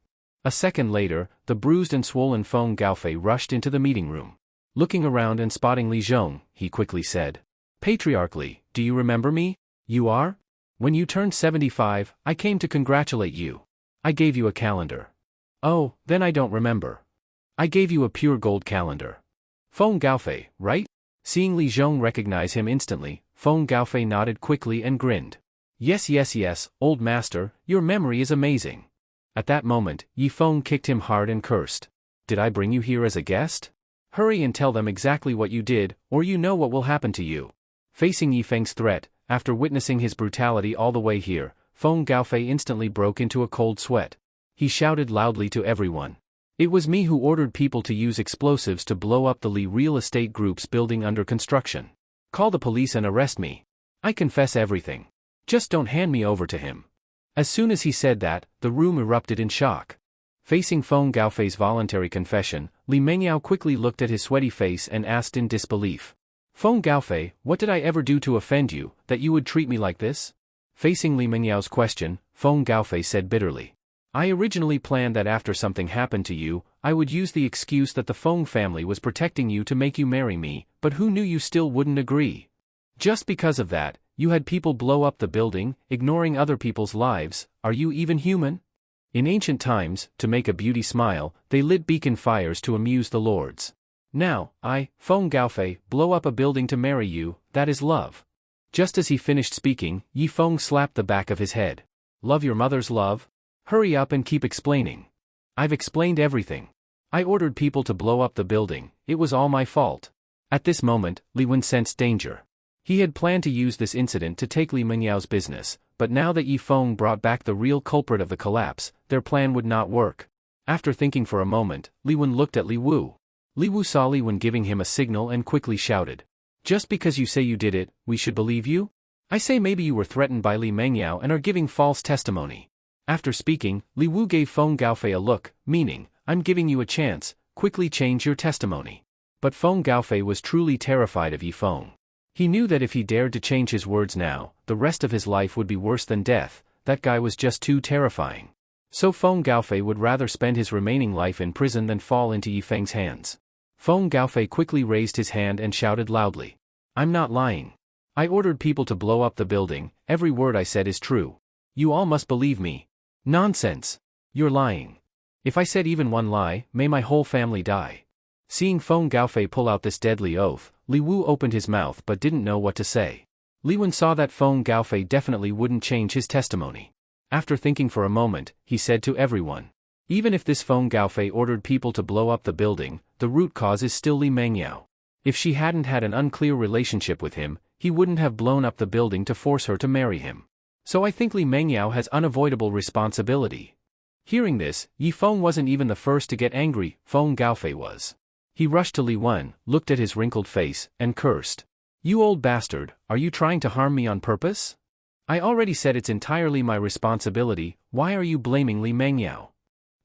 A second later, the bruised and swollen Feng Gaofei rushed into the meeting room. Looking around and spotting Li Zhong, he quickly said, "Patriarchally, do you remember me? You are? When you turned 75, I came to congratulate you. I gave you a calendar." "Oh, then I don't remember. I gave you a pure gold calendar." "Feng Gaofei, right?" Seeing Li Zhong recognize him instantly, Feng Gaofei nodded quickly and grinned. Yes, old master, your memory is amazing." At that moment, Yifeng kicked him hard and cursed. "Did I bring you here as a guest? Hurry and tell them exactly what you did, or you know what will happen to you." Facing Yifeng's threat, after witnessing his brutality all the way here, Feng Gaofei instantly broke into a cold sweat. He shouted loudly to everyone, "It was me who ordered people to use explosives to blow up the Li real estate group's building under construction. Call the police and arrest me. I confess everything. Just don't hand me over to him." As soon as he said that, the room erupted in shock. Facing Feng Gaofei's voluntary confession, Li Mengyao quickly looked at his sweaty face and asked in disbelief, "Feng Gaofei, what did I ever do to offend you, that you would treat me like this?" Facing Li Mengyao's question, Feng Gaofei said bitterly, "I originally planned that after something happened to you, I would use the excuse that the Feng family was protecting you to make you marry me, but who knew you still wouldn't agree? Just because of that, you had people blow up the building, ignoring other people's lives. Are you even human? In ancient times, to make a beauty smile, they lit beacon fires to amuse the lords. Now, I, Feng Gaofei, blow up a building to marry you, that is love." Just as he finished speaking, Yifeng slapped the back of his head. "Love your mother's love? Hurry up and keep explaining." "I've explained everything. I ordered people to blow up the building, it was all my fault." At this moment, Li Wen sensed danger. He had planned to use this incident to take Li Mengyao's business, but now that Yifeng brought back the real culprit of the collapse, their plan would not work. After thinking for a moment, Li Wen looked at Li Wu. Li Wu saw Li Wen giving him a signal and quickly shouted, "Just because you say you did it, we should believe you? I say maybe you were threatened by Li Mengyao and are giving false testimony." After speaking, Li Wu gave Feng Gaofei a look, meaning, "I'm giving you a chance, quickly change your testimony." But Feng Gaofei was truly terrified of Yifeng. He knew that if he dared to change his words now, the rest of his life would be worse than death. That guy was just too terrifying. So Feng Gaofei would rather spend his remaining life in prison than fall into Yifeng's hands. Feng Gaofei quickly raised his hand and shouted loudly, "I'm not lying. I ordered people to blow up the building, every word I said is true. You all must believe me." "Nonsense. You're lying. If I said even one lie, may my whole family die." Seeing Feng Gaofei pull out this deadly oath, Li Wu opened his mouth but didn't know what to say. Li Wen saw that Feng Gaofei definitely wouldn't change his testimony. After thinking for a moment, he said to everyone, "Even if this Feng Gaofei ordered people to blow up the building, the root cause is still Li Mengyao. If she hadn't had an unclear relationship with him, he wouldn't have blown up the building to force her to marry him. So I think Li Mengyao has unavoidable responsibility." Hearing this, Yifeng wasn't even the first to get angry, Feng Gaofei was. He rushed to Li Wen, looked at his wrinkled face, and cursed. "You old bastard, are you trying to harm me on purpose? I already said it's entirely my responsibility, why are you blaming Li Mengyao?"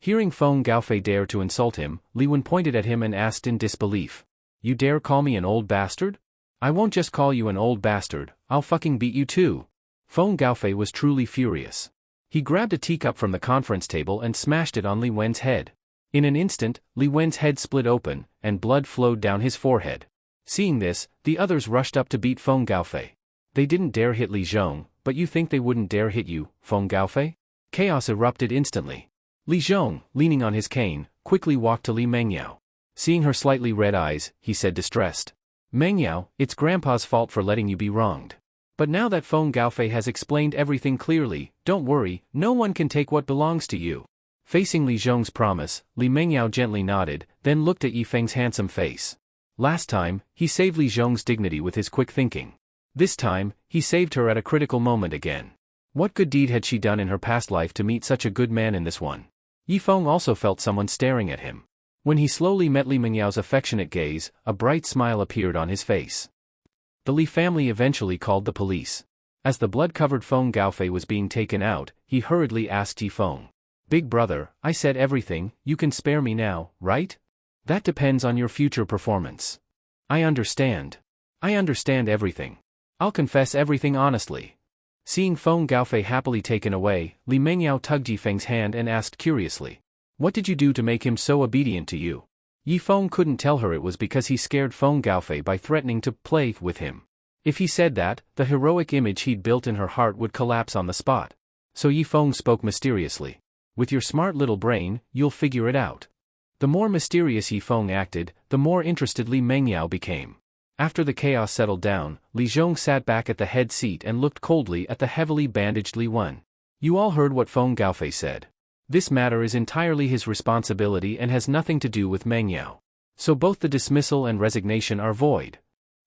Hearing Feng Gaofei dare to insult him, Li Wen pointed at him and asked in disbelief, "You dare call me an old bastard? I won't just call you an old bastard, I'll fucking beat you too." Feng Gaofei was truly furious. He grabbed a teacup from the conference table and smashed it on Li Wen's head. In an instant, Li Wen's head split open, and blood flowed down his forehead. Seeing this, the others rushed up to beat Feng Gaofei. They didn't dare hit Li Zhong, but you think they wouldn't dare hit you, Feng Gaofei? Chaos erupted instantly. Li Zhong, leaning on his cane, quickly walked to Li Mengyao. Seeing her slightly red eyes, he said distressed, "Mengyao, it's Grandpa's fault for letting you be wronged. But now that Feng Gaofei has explained everything clearly, don't worry, no one can take what belongs to you. Facing Li Zhong's promise, Li Mengyao gently nodded, then looked at Yi Feng's handsome face. Last time, he saved Li Zhong's dignity with his quick thinking. This time, he saved her at a critical moment again. What good deed had she done in her past life to meet such a good man in this one? Yi Feng also felt someone staring at him. When he slowly met Li Mengyao's affectionate gaze, a bright smile appeared on his face. The Li family eventually called the police. As the blood-covered Feng Gaofei was being taken out, he hurriedly asked Yi Feng. Big brother, I said everything, you can spare me now, right? That depends on your future performance. I understand. I understand everything. I'll confess everything honestly. Seeing Feng Gaofei happily taken away, Li Mengyao tugged Yi Feng's hand and asked curiously. What did you do to make him so obedient to you? Yi Feng couldn't tell her it was because he scared Feng Gaofei by threatening to play with him. If he said that, the heroic image he'd built in her heart would collapse on the spot. So Yi Feng spoke mysteriously. With your smart little brain, you'll figure it out. The more mysterious Yi Feng acted, the more interested Li Mengyao became. After the chaos settled down, Li Zhong sat back at the head seat and looked coldly at the heavily bandaged Li Wan. You all heard what Feng Gaofei said. This matter is entirely his responsibility and has nothing to do with Mengyao. So both the dismissal and resignation are void.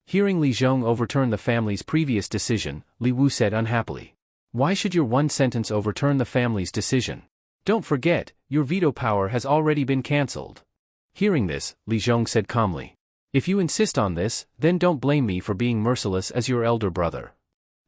Hearing Li Zhong overturn the family's previous decision, Li Wu said unhappily. Why should your one sentence overturn the family's decision? Don't forget, your veto power has already been cancelled. Hearing this, Li Zhong said calmly. If you insist on this, then don't blame me for being merciless as your elder brother.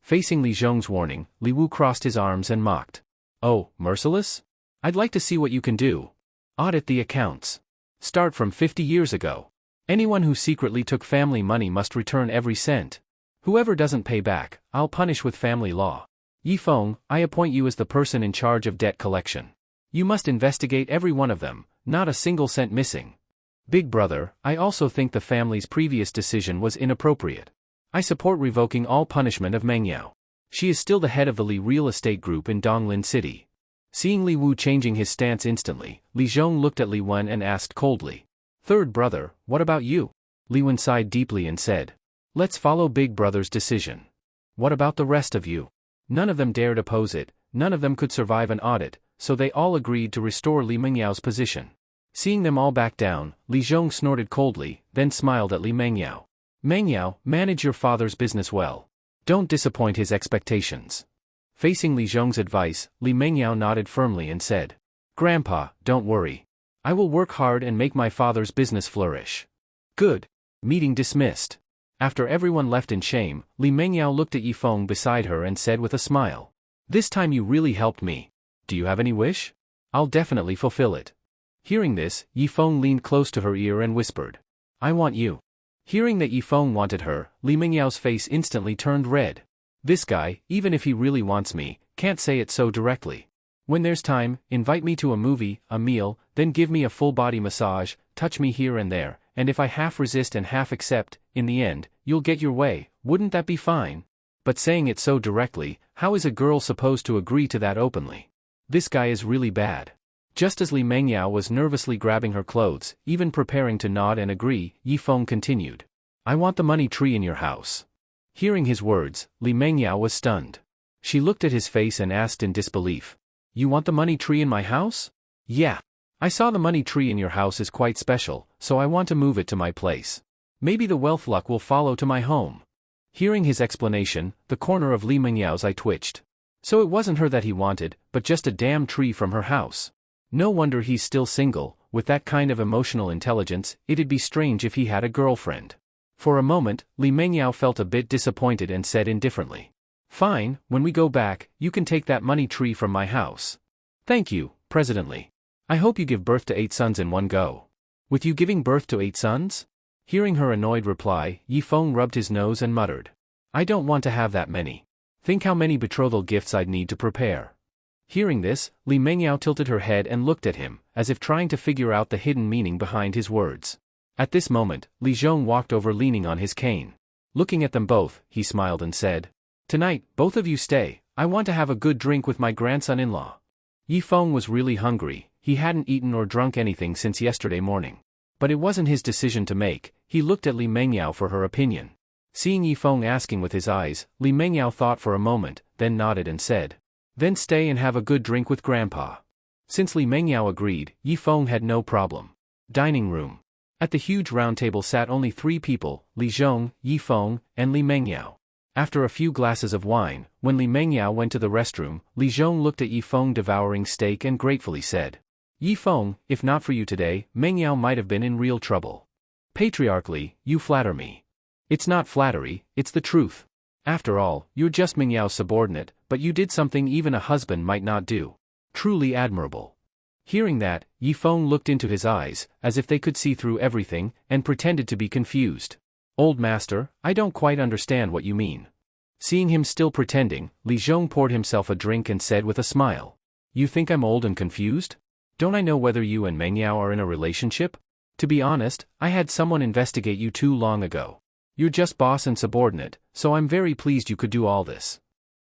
Facing Li Zhong's warning, Li Wu crossed his arms and mocked. Oh, merciless? I'd like to see what you can do. Audit the accounts. Start from 50 years ago. Anyone who secretly took family money must return every cent. Whoever doesn't pay back, I'll punish with family law. Yi Feng, I appoint you as the person in charge of debt collection. You must investigate every one of them, not a single cent missing. Big brother, I also think the family's previous decision was inappropriate. I support revoking all punishment of Mengyao. She is still the head of the Li real estate group in Donglin City. Seeing Li Wu changing his stance instantly, Li Zhong looked at Li Wan and asked coldly. Third brother, what about you? Li Wan sighed deeply and said. Let's follow big brother's decision. What about the rest of you? None of them dared oppose it, none of them could survive an audit, so they all agreed to restore Li Mengyao's position. Seeing them all back down, Li Zhong snorted coldly, then smiled at Li Mengyao. Mengyao, manage your father's business well. Don't disappoint his expectations. Facing Li Zhong's advice, Li Mengyao nodded firmly and said. Grandpa, don't worry. I will work hard and make my father's business flourish. Good. Meeting dismissed. After everyone left in shame, Li Mengyao looked at Yi Feng beside her and said with a smile. This time you really helped me. Do you have any wish? I'll definitely fulfill it. Hearing this, Yi Feng leaned close to her ear and whispered. I want you. Hearing that Yi Feng wanted her, Li Mengyao's face instantly turned red. This guy, even if he really wants me, can't say it so directly. When there's time, invite me to a movie, a meal, then give me a full-body massage, touch me here and there, and if I half resist and half accept, in the end, you'll get your way, wouldn't that be fine? But saying it so directly, how is a girl supposed to agree to that openly? This guy is really bad. Just as Li Mengyao was nervously grabbing her clothes, even preparing to nod and agree, Yi Feng continued. I want the money tree in your house. Hearing his words, Li Mengyao was stunned. She looked at his face and asked in disbelief. You want the money tree in my house? Yeah. I saw the money tree in your house is quite special, so I want to move it to my place. Maybe the wealth luck will follow to my home. Hearing his explanation, the corner of Li Mengyao's eye twitched. So it wasn't her that he wanted, but just a damn tree from her house. No wonder he's still single. With that kind of emotional intelligence, it'd be strange if he had a girlfriend. For a moment, Li Mengyao felt a bit disappointed and said indifferently. Fine, when we go back, you can take that money tree from my house. Thank you, President Li. I hope you give birth to 8 sons in one go. With you giving birth to 8 sons? Hearing her annoyed reply, Yi Feng rubbed his nose and muttered. I don't want to have that many. Think how many betrothal gifts I'd need to prepare. Hearing this, Li Mengyao tilted her head and looked at him, as if trying to figure out the hidden meaning behind his words. At this moment, Li Zhong walked over leaning on his cane. Looking at them both, he smiled and said, Tonight, both of you stay, I want to have a good drink with my grandson-in-law. Yi Feng was really hungry, he hadn't eaten or drunk anything since yesterday morning. But it wasn't his decision to make, he looked at Li Mengyao for her opinion. Seeing Yifeng asking with his eyes, Li Mengyao thought for a moment, then nodded and said, "Then stay and have a good drink with Grandpa." Since Li Mengyao agreed, Yifeng had no problem. Dining room. At the huge round table sat only 3 people, Li Zhong, Yifeng, and Li Mengyao. After a few glasses of wine, when Li Mengyao went to the restroom, Li Zhong looked at Yifeng devouring steak and gratefully said, "Yifeng, if not for you today, Mengyao might have been in real trouble. Patriarchally, you flatter me." "It's not flattery, it's the truth. After all, you're just Mengyao's subordinate, but you did something even a husband might not do. Truly admirable." Hearing that, Yifeng looked into his eyes, as if they could see through everything, and pretended to be confused. "Old master, I don't quite understand what you mean." Seeing him still pretending, Li Zhong poured himself a drink and said with a smile, "You think I'm old and confused? Don't I know whether you and Mengyao are in a relationship? To be honest, I had someone investigate you too long ago. You're just boss and subordinate, so I'm very pleased you could do all this."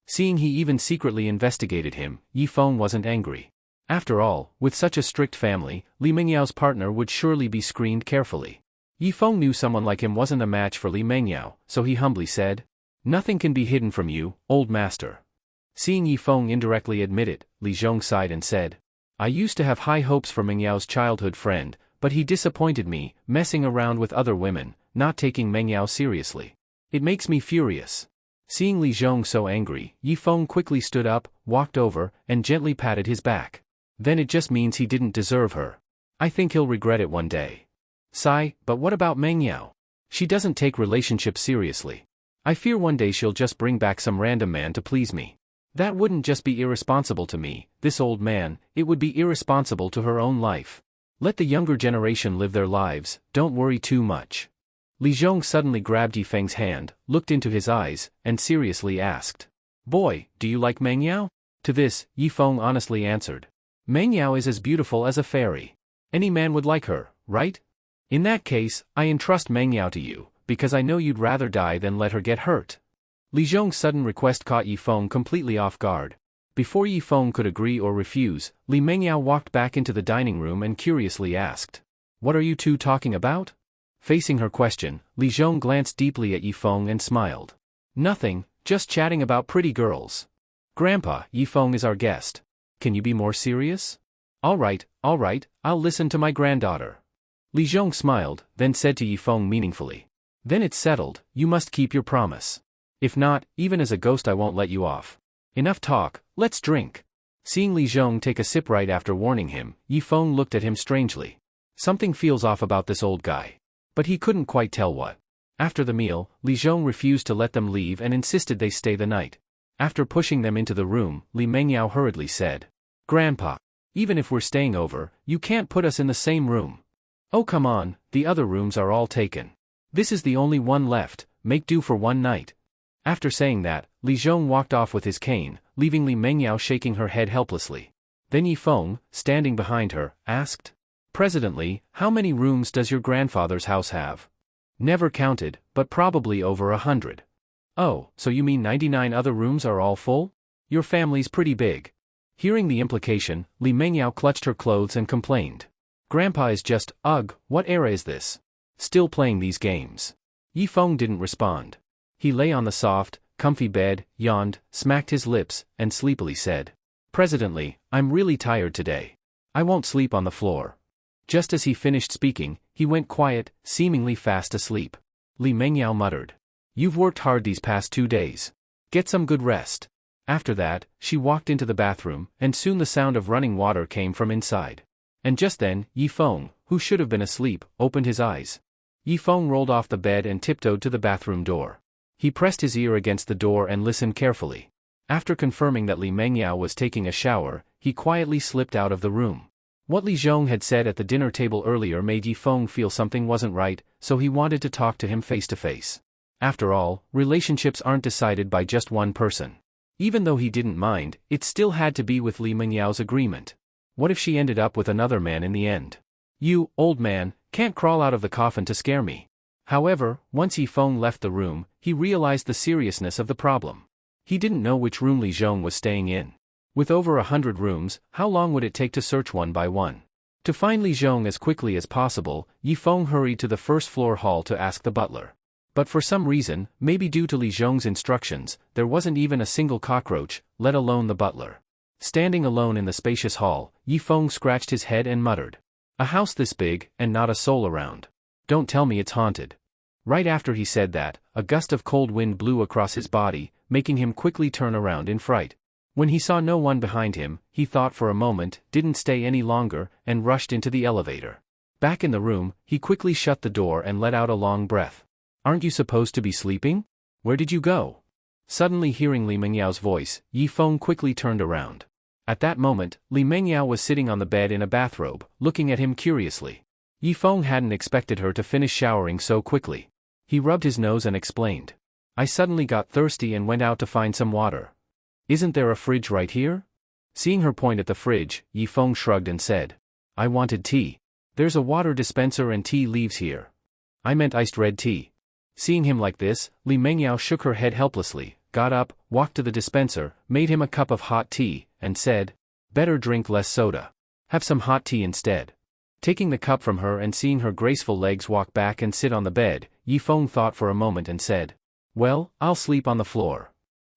Seeing he even secretly investigated him, Yifeng wasn't angry. After all, with such a strict family, Li Mengyao's partner would surely be screened carefully. Yifeng knew someone like him wasn't a match for Li Mengyao, so he humbly said, "Nothing can be hidden from you, old master." Seeing Yifeng indirectly admit it, Li Zhong sighed and said, "I used to have high hopes for Mengyao's childhood friend, but he disappointed me, messing around with other women, not taking Mengyao seriously. It makes me furious." Seeing Li Zhong so angry, Yifeng quickly stood up, walked over, and gently patted his back. "Then it just means he didn't deserve her. I think he'll regret it one day." "Sigh, but what about Mengyao? She doesn't take relationships seriously. I fear one day she'll just bring back some random man to please me. That wouldn't just be irresponsible to me, this old man, it would be irresponsible to her own life. Let the younger generation live their lives, don't worry too much." Li Zhong suddenly grabbed Yifeng's hand, looked into his eyes, and seriously asked, "Boy, do you like Mengyao?" To this, Yifeng honestly answered, "Mengyao is as beautiful as a fairy. Any man would like her, right? In that case, I entrust Mengyao to you, because I know you'd rather die than let her get hurt." Li Zhong's sudden request caught Yifeng completely off guard. Before Yifeng could agree or refuse, Li Mengyao walked back into the dining room and curiously asked, "What are you two talking about?" Facing her question, Li Zhong glanced deeply at Yifeng and smiled. "Nothing, just chatting about pretty girls. Grandpa, Yifeng is our guest. Can you be more serious?" All right, I'll listen to my granddaughter." Li Zhong smiled, then said to Yifeng meaningfully, "Then it's settled, you must keep your promise. If not, even as a ghost I won't let you off. Enough talk, let's drink." Seeing Li Zhong take a sip right after warning him, Yifeng looked at him strangely. Something feels off about this old guy. But he couldn't quite tell what. After the meal, Li Zhong refused to let them leave and insisted they stay the night. After pushing them into the room, Li Mengyao hurriedly said, "Grandpa, even if we're staying over, you can't put us in the same room. Oh come on, the other rooms are all taken. This is the only one left, make do for one night." After saying that, Li Zhong walked off with his cane, leaving Li Mengyao shaking her head helplessly. Then Yifeng, standing behind her, asked, "President, how many rooms does your grandfather's house have?" "Never counted, but probably over 100. "Oh, so you mean 99 other rooms are all full? Your family's pretty big." Hearing the implication, Li Mengyao clutched her clothes and complained, "Grandpa is just, ugh, what era is this? Still playing these games?" Yifeng didn't respond. He lay on the soft, comfy bed, yawned, smacked his lips, and sleepily said, "President, I'm really tired today. I won't sleep on the floor." Just as he finished speaking, he went quiet, seemingly fast asleep. Li Mengyao muttered, "You've worked hard these past 2 days. Get some good rest." After that, she walked into the bathroom, and soon the sound of running water came from inside. And just then, Yifeng, who should have been asleep, opened his eyes. Yifeng rolled off the bed and tiptoed to the bathroom door. He pressed his ear against the door and listened carefully. After confirming that Li Mengyao was taking a shower, he quietly slipped out of the room. What Li Zhong had said at the dinner table earlier made Yifeng feel something wasn't right, so he wanted to talk to him face to face. After all, relationships aren't decided by just one person. Even though he didn't mind, it still had to be with Li Mengyao's agreement. What if she ended up with another man in the end? "You, old man, can't crawl out of the coffin to scare me." However, once Yifeng left the room, he realized the seriousness of the problem. He didn't know which room Li Zhong was staying in. With over 100 rooms, how long would it take to search one by one? To find Li Zhong as quickly as possible, Yifeng hurried to the first-floor hall to ask the butler, But for some reason, maybe due to Li Zhong's instructions, there wasn't even a single cockroach, let alone the butler. Standing alone in the spacious hall, Yi Feng scratched his head and muttered. A house this big, and not a soul around. Don't tell me it's haunted. Right after he said that, a gust of cold wind blew across his body, making him quickly turn around in fright. When he saw no one behind him, he thought for a moment, didn't stay any longer, and rushed into the elevator. Back in the room, he quickly shut the door and let out a long breath. Aren't you supposed to be sleeping? Where did you go? Suddenly hearing Li Mengyao voice, Yi Feng quickly turned around. At that moment, Li Mengyao was sitting on the bed in a bathrobe, looking at him curiously. Yi Feng hadn't expected her to finish showering so quickly. He rubbed his nose and explained. I suddenly got thirsty and went out to find some water. Isn't there a fridge right here? Seeing her point at the fridge, Yi Feng shrugged and said. I wanted tea. There's a water dispenser and tea leaves here. I meant iced red tea. Seeing him like this, Li Mengyao shook her head helplessly, got up, walked to the dispenser, made him a cup of hot tea, and said, better drink less soda. Have some hot tea instead. Taking the cup from her and seeing her graceful legs walk back and sit on the bed, Yi Feng thought for a moment and said, well, I'll sleep on the floor.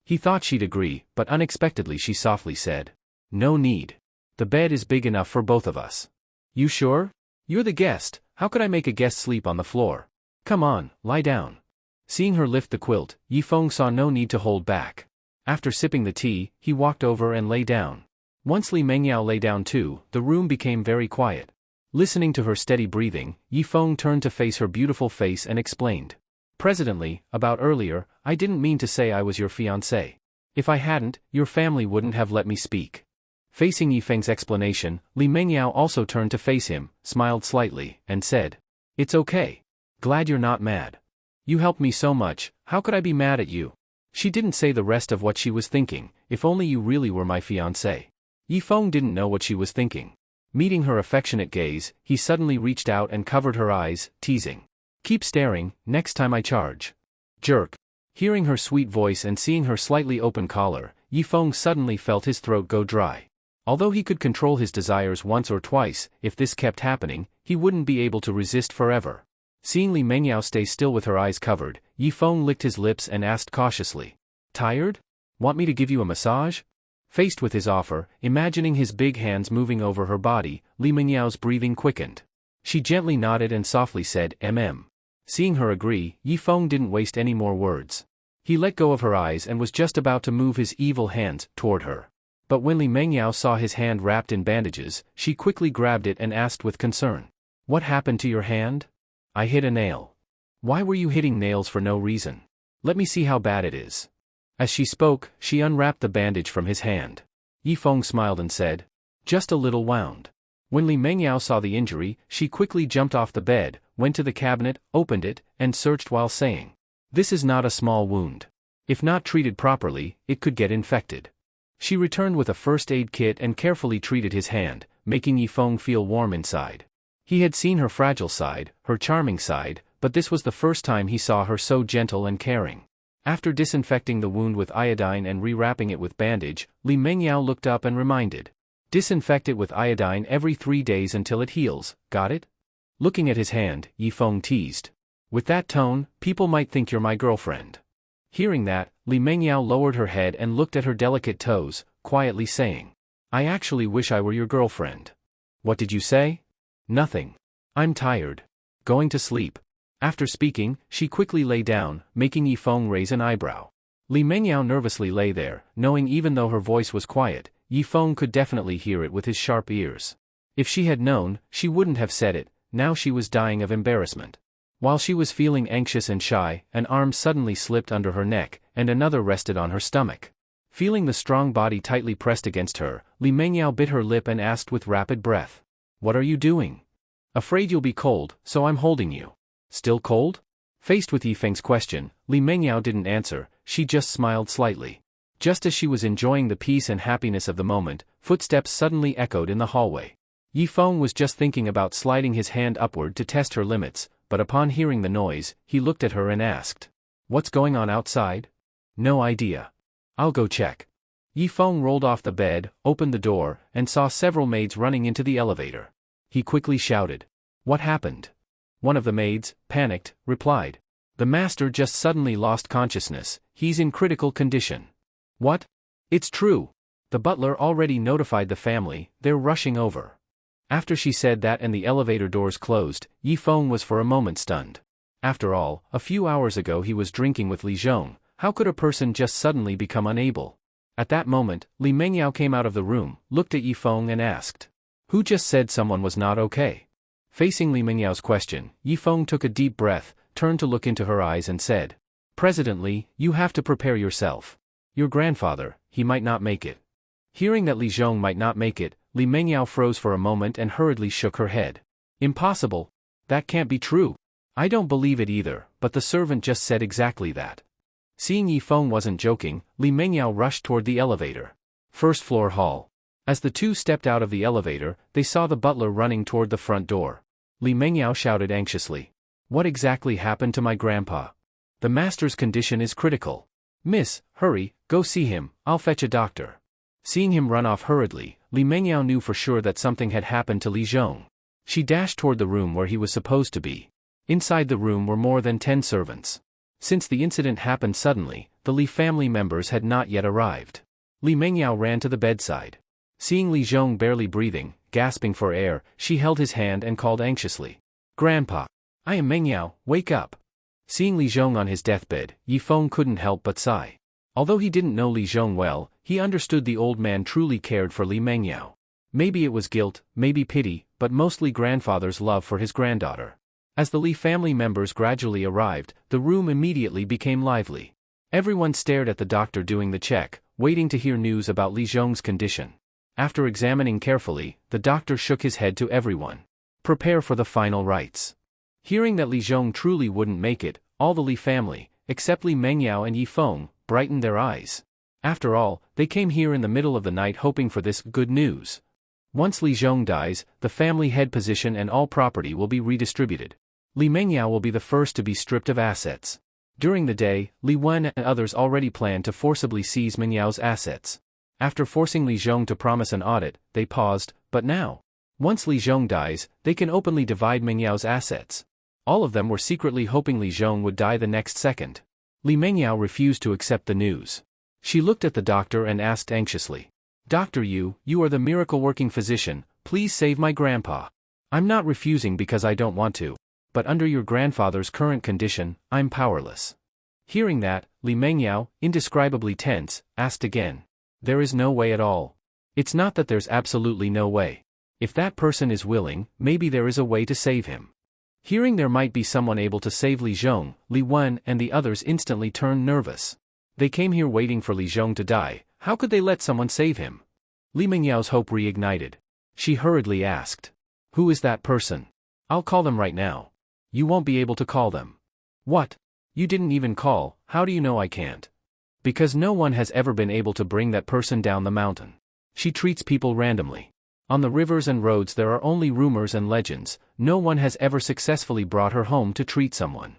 He thought she'd agree, but unexpectedly she softly said, no need. The bed is big enough for both of us. You sure? You're the guest, how could I make a guest sleep on the floor? Come on, lie down. Seeing her lift the quilt, Yi Feng saw no need to hold back. After sipping the tea, he walked over and lay down. Once Li Mengyao lay down too, the room became very quiet. Listening to her steady breathing, Yi Feng turned to face her beautiful face and explained. Presently, about earlier, I didn't mean to say I was your fiancé. If I hadn't, your family wouldn't have let me speak. Facing Yi Feng's explanation, Li Mengyao also turned to face him, smiled slightly, and said. It's okay. Glad you're not mad. You helped me so much, how could I be mad at you? She didn't say the rest of what she was thinking, if only you really were my fiancé. Yi Feng didn't know what she was thinking. Meeting her affectionate gaze, he suddenly reached out and covered her eyes, teasing. Keep staring, next time I charge. Jerk. Hearing her sweet voice and seeing her slightly open collar, Yi Feng suddenly felt his throat go dry. Although he could control his desires once or twice, if this kept happening, he wouldn't be able to resist forever. Seeing Li Mengyao stay still with her eyes covered, Yi Feng licked his lips and asked cautiously. Tired? Want me to give you a massage? Faced with his offer, imagining his big hands moving over her body, Li Mengyao's breathing quickened. She gently nodded and softly said, Seeing her agree, Yi Feng didn't waste any more words. He let go of her eyes and was just about to move his evil hands toward her. But when Li Mengyao saw his hand wrapped in bandages, she quickly grabbed it and asked with concern. What happened to your hand? I hit a nail. Why were you hitting nails for no reason? Let me see how bad it is. As she spoke, she unwrapped the bandage from his hand. Yi Feng smiled and said, just a little wound. When Li Mengyao saw the injury, she quickly jumped off the bed, went to the cabinet, opened it, and searched while saying, this is not a small wound. If not treated properly, it could get infected. She returned with a first aid kit and carefully treated his hand, making Yi Feng feel warm inside. He had seen her fragile side, her charming side, but this was the first time he saw her so gentle and caring. After disinfecting the wound with iodine and rewrapping it with bandage, Li Mengyao looked up and reminded. Disinfect it with iodine every 3 days until it heals, got it? Looking at his hand, Yi Feng teased. With that tone, people might think you're my girlfriend. Hearing that, Li Mengyao lowered her head and looked at her delicate toes, quietly saying. I actually wish I were your girlfriend. What did you say? Nothing. I'm tired. Going to sleep. After speaking, she quickly lay down, making Yi Feng raise an eyebrow. Li Mengyao nervously lay there, knowing even though her voice was quiet, Yi Feng could definitely hear it with his sharp ears. If she had known, she wouldn't have said it, now she was dying of embarrassment. While she was feeling anxious and shy, an arm suddenly slipped under her neck, and another rested on her stomach. Feeling the strong body tightly pressed against her, Li Mengyao bit her lip and asked with rapid breath. What are you doing? Afraid you'll be cold, so I'm holding you. Still cold? Faced with Yi Feng's question, Li Mengyao didn't answer, she just smiled slightly. Just as she was enjoying the peace and happiness of the moment, footsteps suddenly echoed in the hallway. Yi Feng was just thinking about sliding his hand upward to test her limits, but upon hearing the noise, he looked at her and asked. What's going on outside? No idea. I'll go check. Yi Feng rolled off the bed, opened the door, and saw several maids running into the elevator. He quickly shouted. What happened? One of the maids, panicked, replied. The master just suddenly lost consciousness, he's in critical condition. What? It's true. The butler already notified the family, they're rushing over. After she said that and the elevator doors closed, Yi Feng was for a moment stunned. After all, a few hours ago he was drinking with Li Zhong, how could a person just suddenly become unable? At that moment, Li Mengyao came out of the room, looked at Yi Feng and asked. Who just said someone was not okay? Facing Li Mengyao's question, Yi Feng took a deep breath, turned to look into her eyes and said. President Li, you have to prepare yourself. Your grandfather, he might not make it. Hearing that Li Zhong might not make it, Li Mengyao froze for a moment and hurriedly shook her head. Impossible. That can't be true. I don't believe it either, but the servant just said exactly that. Seeing Yi Feng wasn't joking, Li Mengyao rushed toward the elevator. First floor hall. As the two stepped out of the elevator, they saw the butler running toward the front door. Li Mengyao shouted anxiously. What exactly happened to my grandpa? The master's condition is critical. Miss, hurry, go see him, I'll fetch a doctor. Seeing him run off hurriedly, Li Mengyao knew for sure that something had happened to Li Zhong. She dashed toward the room where he was supposed to be. Inside the room were more than 10 servants. Since the incident happened suddenly, the Li family members had not yet arrived. Li Mengyao ran to the bedside. Seeing Li Zhong barely breathing, gasping for air, she held his hand and called anxiously. Grandpa. I am Mengyao, wake up. Seeing Li Zhong on his deathbed, Yi Feng couldn't help but sigh. Although he didn't know Li Zhong well, he understood the old man truly cared for Li Mengyao. Maybe it was guilt, maybe pity, but mostly grandfather's love for his granddaughter. As the Li family members gradually arrived, the room immediately became lively. Everyone stared at the doctor doing the check, waiting to hear news about Li Zhong's condition. After examining carefully, the doctor shook his head to everyone. Prepare for the final rites. Hearing that Li Zhong truly wouldn't make it, all the Li family, except Li Mengyao and Yi Feng, brightened their eyes. After all, they came here in the middle of the night hoping for this good news. Once Li Zhong dies, the family head position and all property will be redistributed. Li Mengyao will be the first to be stripped of assets. During the day, Li Wen and others already planned to forcibly seize Mengyao's assets. After forcing Li Zhong to promise an audit, they paused, but now. Once Li Zhong dies, they can openly divide Mengyao's assets. All of them were secretly hoping Li Zhong would die the next second. Li Mengyao refused to accept the news. She looked at the doctor and asked anxiously. Doctor Yu, you are the miracle-working physician, please save my grandpa. I'm not refusing because I don't want to. But under your grandfather's current condition, I'm powerless. Hearing that, Li Mengyao, indescribably tense, asked again. There is no way at all. It's not that there's absolutely no way. If that person is willing, maybe there is a way to save him. Hearing there might be someone able to save Li Zhong, Li Wen and the others instantly turned nervous. They came here waiting for Li Zhong to die, how could they let someone save him? Li Mengyao's hope reignited. She hurriedly asked. Who is that person? I'll call them right now. You won't be able to call them. What? You didn't even call, how do you know I can't? Because no one has ever been able to bring that person down the mountain. She treats people randomly. On the rivers and roads there are only rumors and legends, no one has ever successfully brought her home to treat someone.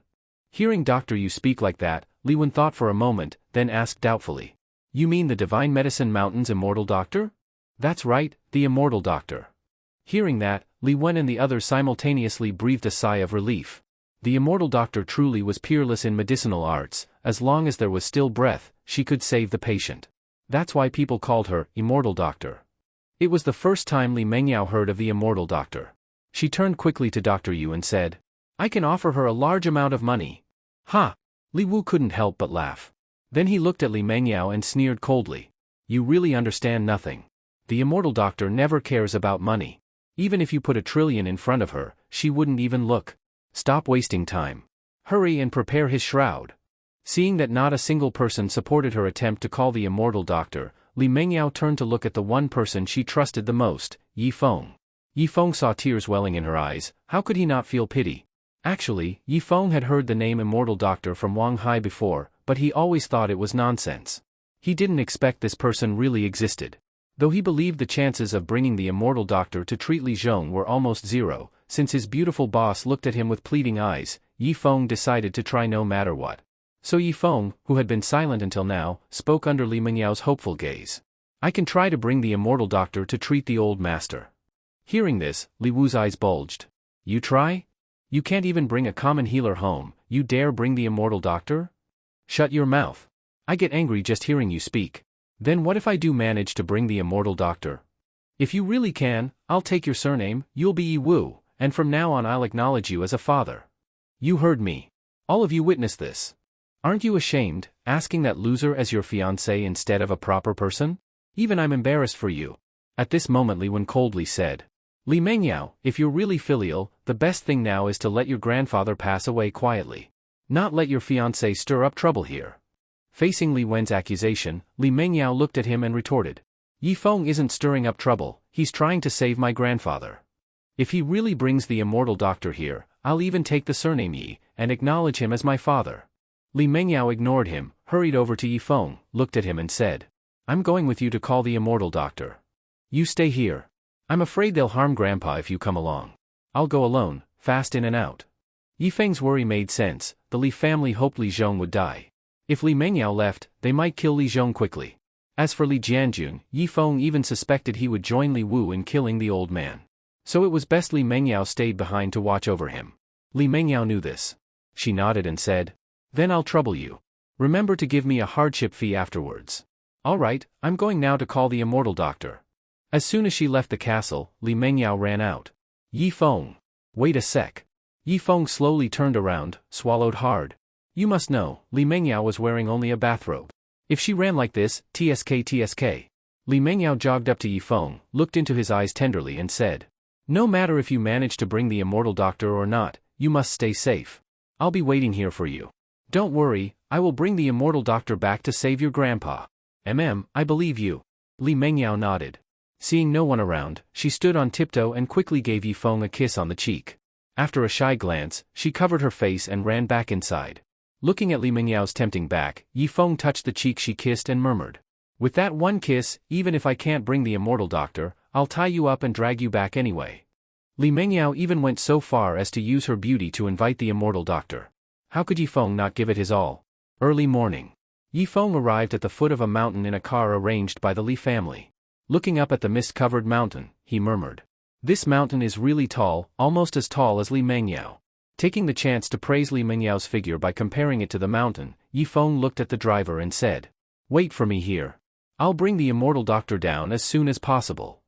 Hearing Dr. Yu speak like that, Li Wen thought for a moment, then asked doubtfully. You mean the Divine Medicine Mountain's immortal doctor? That's right, the immortal doctor. Hearing that, Li Wen and the others simultaneously breathed a sigh of relief. The immortal doctor truly was peerless in medicinal arts, as long as there was still breath, she could save the patient. That's why people called her, Immortal Doctor. It was the first time Li Mengyao heard of the Immortal Doctor. She turned quickly to Dr. Yu and said, I can offer her a large amount of money. Ha! Li Wu couldn't help but laugh. Then he looked at Li Mengyao and sneered coldly. You really understand nothing. The Immortal Doctor never cares about money. Even if you put 1 trillion in front of her, she wouldn't even look. Stop wasting time. Hurry and prepare his shroud. Seeing that not a single person supported her attempt to call the Immortal Doctor, Li Mengyao turned to look at the one person she trusted the most, Yi Feng. Yi Feng saw tears welling in her eyes, how could he not feel pity? Actually, Yi Feng had heard the name Immortal Doctor from Wang Hai before, but he always thought it was nonsense. He didn't expect this person really existed. Though he believed the chances of bringing the Immortal Doctor to treat Li Zhong were almost zero, since his beautiful boss looked at him with pleading eyes, Yi Feng decided to try no matter what. So Yi Feng, who had been silent until now, spoke under Li Mengyao's hopeful gaze. I can try to bring the Immortal Doctor to treat the old master. Hearing this, Li Wu's eyes bulged. You try? You can't even bring a common healer home, you dare bring the immortal doctor? Shut your mouth. I get angry just hearing you speak. Then what if I do manage to bring the immortal doctor? If you really can, I'll take your surname, you'll be Yi Wu, and from now on I'll acknowledge you as a father. You heard me. All of you witnessed this. Aren't you ashamed, asking that loser as your fiancé instead of a proper person? Even I'm embarrassed for you. At this moment Li Wan coldly said. Li Mengyao, if you're really filial, the best thing now is to let your grandfather pass away quietly. Not let your fiancé stir up trouble here. Facing Li Wen's accusation, Li Mengyao looked at him and retorted. Yi Feng isn't stirring up trouble, he's trying to save my grandfather. If he really brings the immortal doctor here, I'll even take the surname Yi, and acknowledge him as my father. Li Mengyao ignored him, hurried over to Yi Feng, looked at him and said. I'm going with you to call the immortal doctor. You stay here. I'm afraid they'll harm Grandpa if you come along. I'll go alone, fast in and out. Yi Feng's worry made sense, the Li family hoped Li Zhong would die. If Li Mengyao left, they might kill Li Zhong quickly. As for Li Jianjun, Yi Feng even suspected he would join Li Wu in killing the old man. So it was best Li Mengyao stayed behind to watch over him. Li Mengyao knew this. She nodded and said, Then I'll trouble you. Remember to give me a hardship fee afterwards. All right, I'm going now to call the immortal doctor. As soon as she left the castle, Li Mengyao ran out. Yi Feng. Wait a sec. Yi Feng slowly turned around, swallowed hard. You must know, Li Mengyao was wearing only a bathrobe. If she ran like this, TSK. Li Mengyao jogged up to Yi Feng, looked into his eyes tenderly and said. No matter if you manage to bring the immortal doctor or not, you must stay safe. I'll be waiting here for you. Don't worry, I will bring the immortal doctor back to save your grandpa. I believe you. Li Mengyao nodded. Seeing no one around, she stood on tiptoe and quickly gave Yi Feng a kiss on the cheek. After a shy glance, she covered her face and ran back inside. Looking at Li Mengyao's tempting back, Yi Feng touched the cheek she kissed and murmured. With that one kiss, even if I can't bring the immortal doctor, I'll tie you up and drag you back anyway. Li Mengyao even went so far as to use her beauty to invite the immortal doctor. How could Yi Feng not give it his all? Early morning. Yi Feng arrived at the foot of a mountain in a car arranged by the Li family. Looking up at the mist-covered mountain, he murmured. This mountain is really tall, almost as tall as Li Mengyao. Taking the chance to praise Li Mengyao's figure by comparing it to the mountain, Yi Feng looked at the driver and said. Wait for me here. I'll bring the immortal doctor down as soon as possible.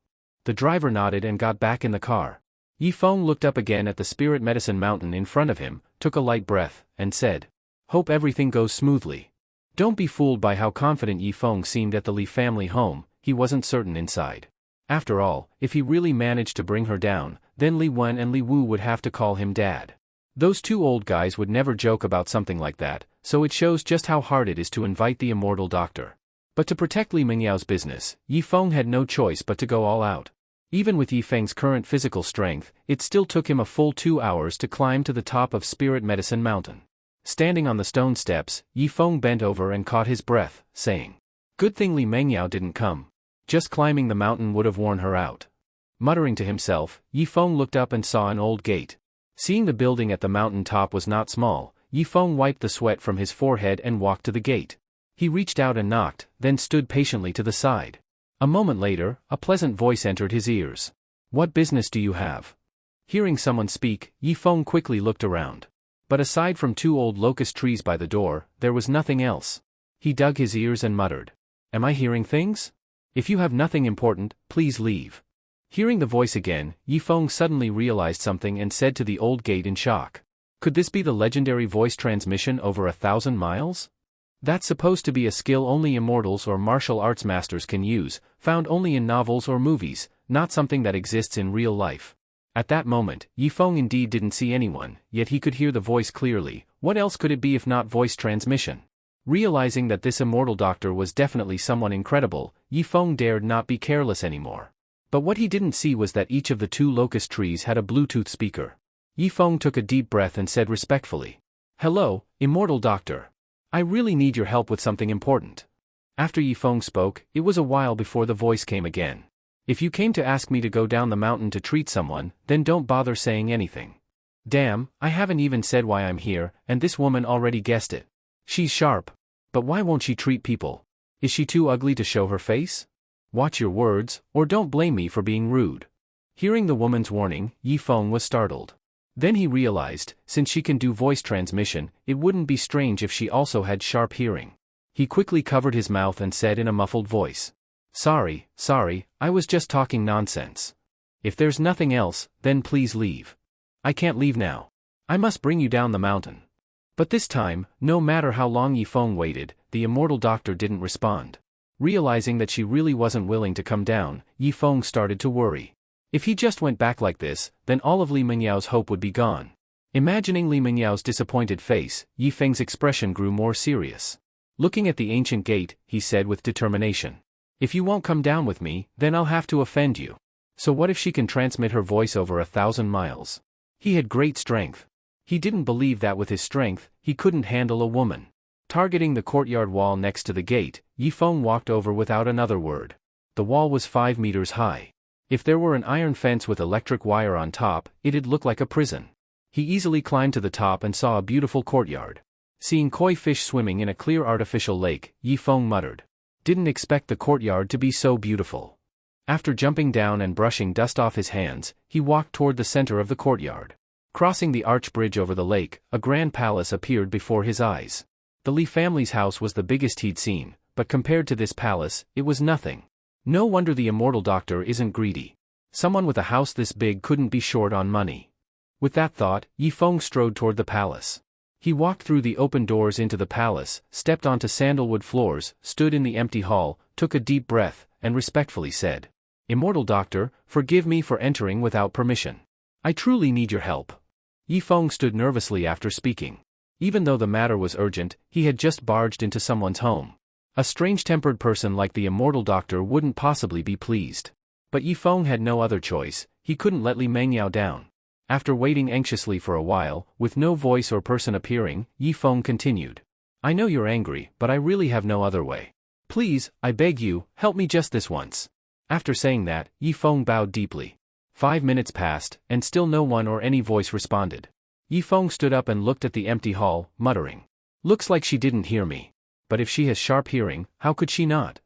The driver nodded and got back in the car. Yi Feng looked up again at the spirit medicine mountain in front of him, took a light breath, and said. Hope everything goes smoothly. Don't be fooled by how confident Yi Feng seemed at the Li family home, he wasn't certain inside. After all, if he really managed to bring her down, then Li Wan and Li Wu would have to call him dad. Those two old guys would never joke about something like that, so it shows just how hard it is to invite the immortal doctor. But to protect Li Mengyao's business, Yi Feng had no choice but to go all out. Even with Yi Feng's current physical strength, it still took him a full 2 hours to climb to the top of Spirit Medicine Mountain. Standing on the stone steps, Yi Feng bent over and caught his breath, saying, Good thing Li Mengyao didn't come. Just climbing the mountain would have worn her out. Muttering to himself, Yi Feng looked up and saw an old gate. Seeing the building at the mountain top was not small, Yi Feng wiped the sweat from his forehead and walked to the gate. He reached out and knocked, then stood patiently to the side. A moment later, a pleasant voice entered his ears. What business do you have? Hearing someone speak, Yi Feng quickly looked around. But aside from 2 old locust trees by the door, there was nothing else. He dug his ears and muttered. Am I hearing things? If you have nothing important, please leave. Hearing the voice again, Yi Feng suddenly realized something and said to the old gate in shock. Could this be the legendary voice transmission over 1,000 miles? That's supposed to be a skill only immortals or martial arts masters can use, found only in novels or movies, not something that exists in real life. At that moment, Yi Feng indeed didn't see anyone, yet he could hear the voice clearly. What else could it be if not voice transmission? Realizing that this immortal doctor was definitely someone incredible, Yi Feng dared not be careless anymore. But what he didn't see was that each of the 2 locust trees had a Bluetooth speaker. Yi Feng took a deep breath and said respectfully. Hello, immortal doctor. I really need your help with something important. After Yi Feng spoke, it was a while before the voice came again. If you came to ask me to go down the mountain to treat someone, then don't bother saying anything. Damn, I haven't even said why I'm here, and this woman already guessed it. She's sharp. But why won't she treat people? Is she too ugly to show her face? Watch your words, or don't blame me for being rude. Hearing the woman's warning, Yi Feng was startled. Then he realized, since she can do voice transmission, it wouldn't be strange if she also had sharp hearing. He quickly covered his mouth and said in a muffled voice, sorry, I was just talking nonsense. If there's nothing else, then please leave. I can't leave now. I must bring you down the mountain. But this time, no matter how long Yifeng waited, the immortal doctor didn't respond. Realizing that she really wasn't willing to come down, Yifeng started to worry. If he just went back like this, then all of Li Mingyao's hope would be gone. Imagining Li Mingyao's disappointed face, Yifeng's expression grew more serious. Looking at the ancient gate, he said with determination, if you won't come down with me, then I'll have to offend you. So what if she can transmit her voice over 1,000 miles? He had great strength. He didn't believe that with his strength, he couldn't handle a woman. Targeting the courtyard wall next to the gate, Yifeng walked over without another word. The wall was 5 meters high. If there were an iron fence with electric wire on top, it'd look like a prison. He easily climbed to the top and saw a beautiful courtyard. Seeing koi fish swimming in a clear artificial lake, Yifeng muttered, didn't expect the courtyard to be so beautiful. After jumping down and brushing dust off his hands, he walked toward the center of the courtyard. Crossing the arch bridge over the lake, a grand palace appeared before his eyes. The Li family's house was the biggest he'd seen, but compared to this palace, it was nothing. No wonder the immortal doctor isn't greedy. Someone with a house this big couldn't be short on money. With that thought, Yifeng strode toward the palace. He walked through the open doors into the palace, stepped onto sandalwood floors, stood in the empty hall, took a deep breath, and respectfully said, Immortal Doctor, forgive me for entering without permission. I truly need your help. Yifeng stood nervously after speaking. Even though the matter was urgent, he had just barged into someone's home. A strange-tempered person like the immortal doctor wouldn't possibly be pleased. But Yifeng had no other choice, he couldn't let Li Mengyao down. After waiting anxiously for a while, with no voice or person appearing, Yifeng continued. I know you're angry, but I really have no other way. Please, I beg you, help me just this once. After saying that, Yifeng bowed deeply. 5 minutes passed, and still no one or any voice responded. Yifeng stood up and looked at the empty hall, muttering. Looks like she didn't hear me. But if she has sharp hearing, how could she not?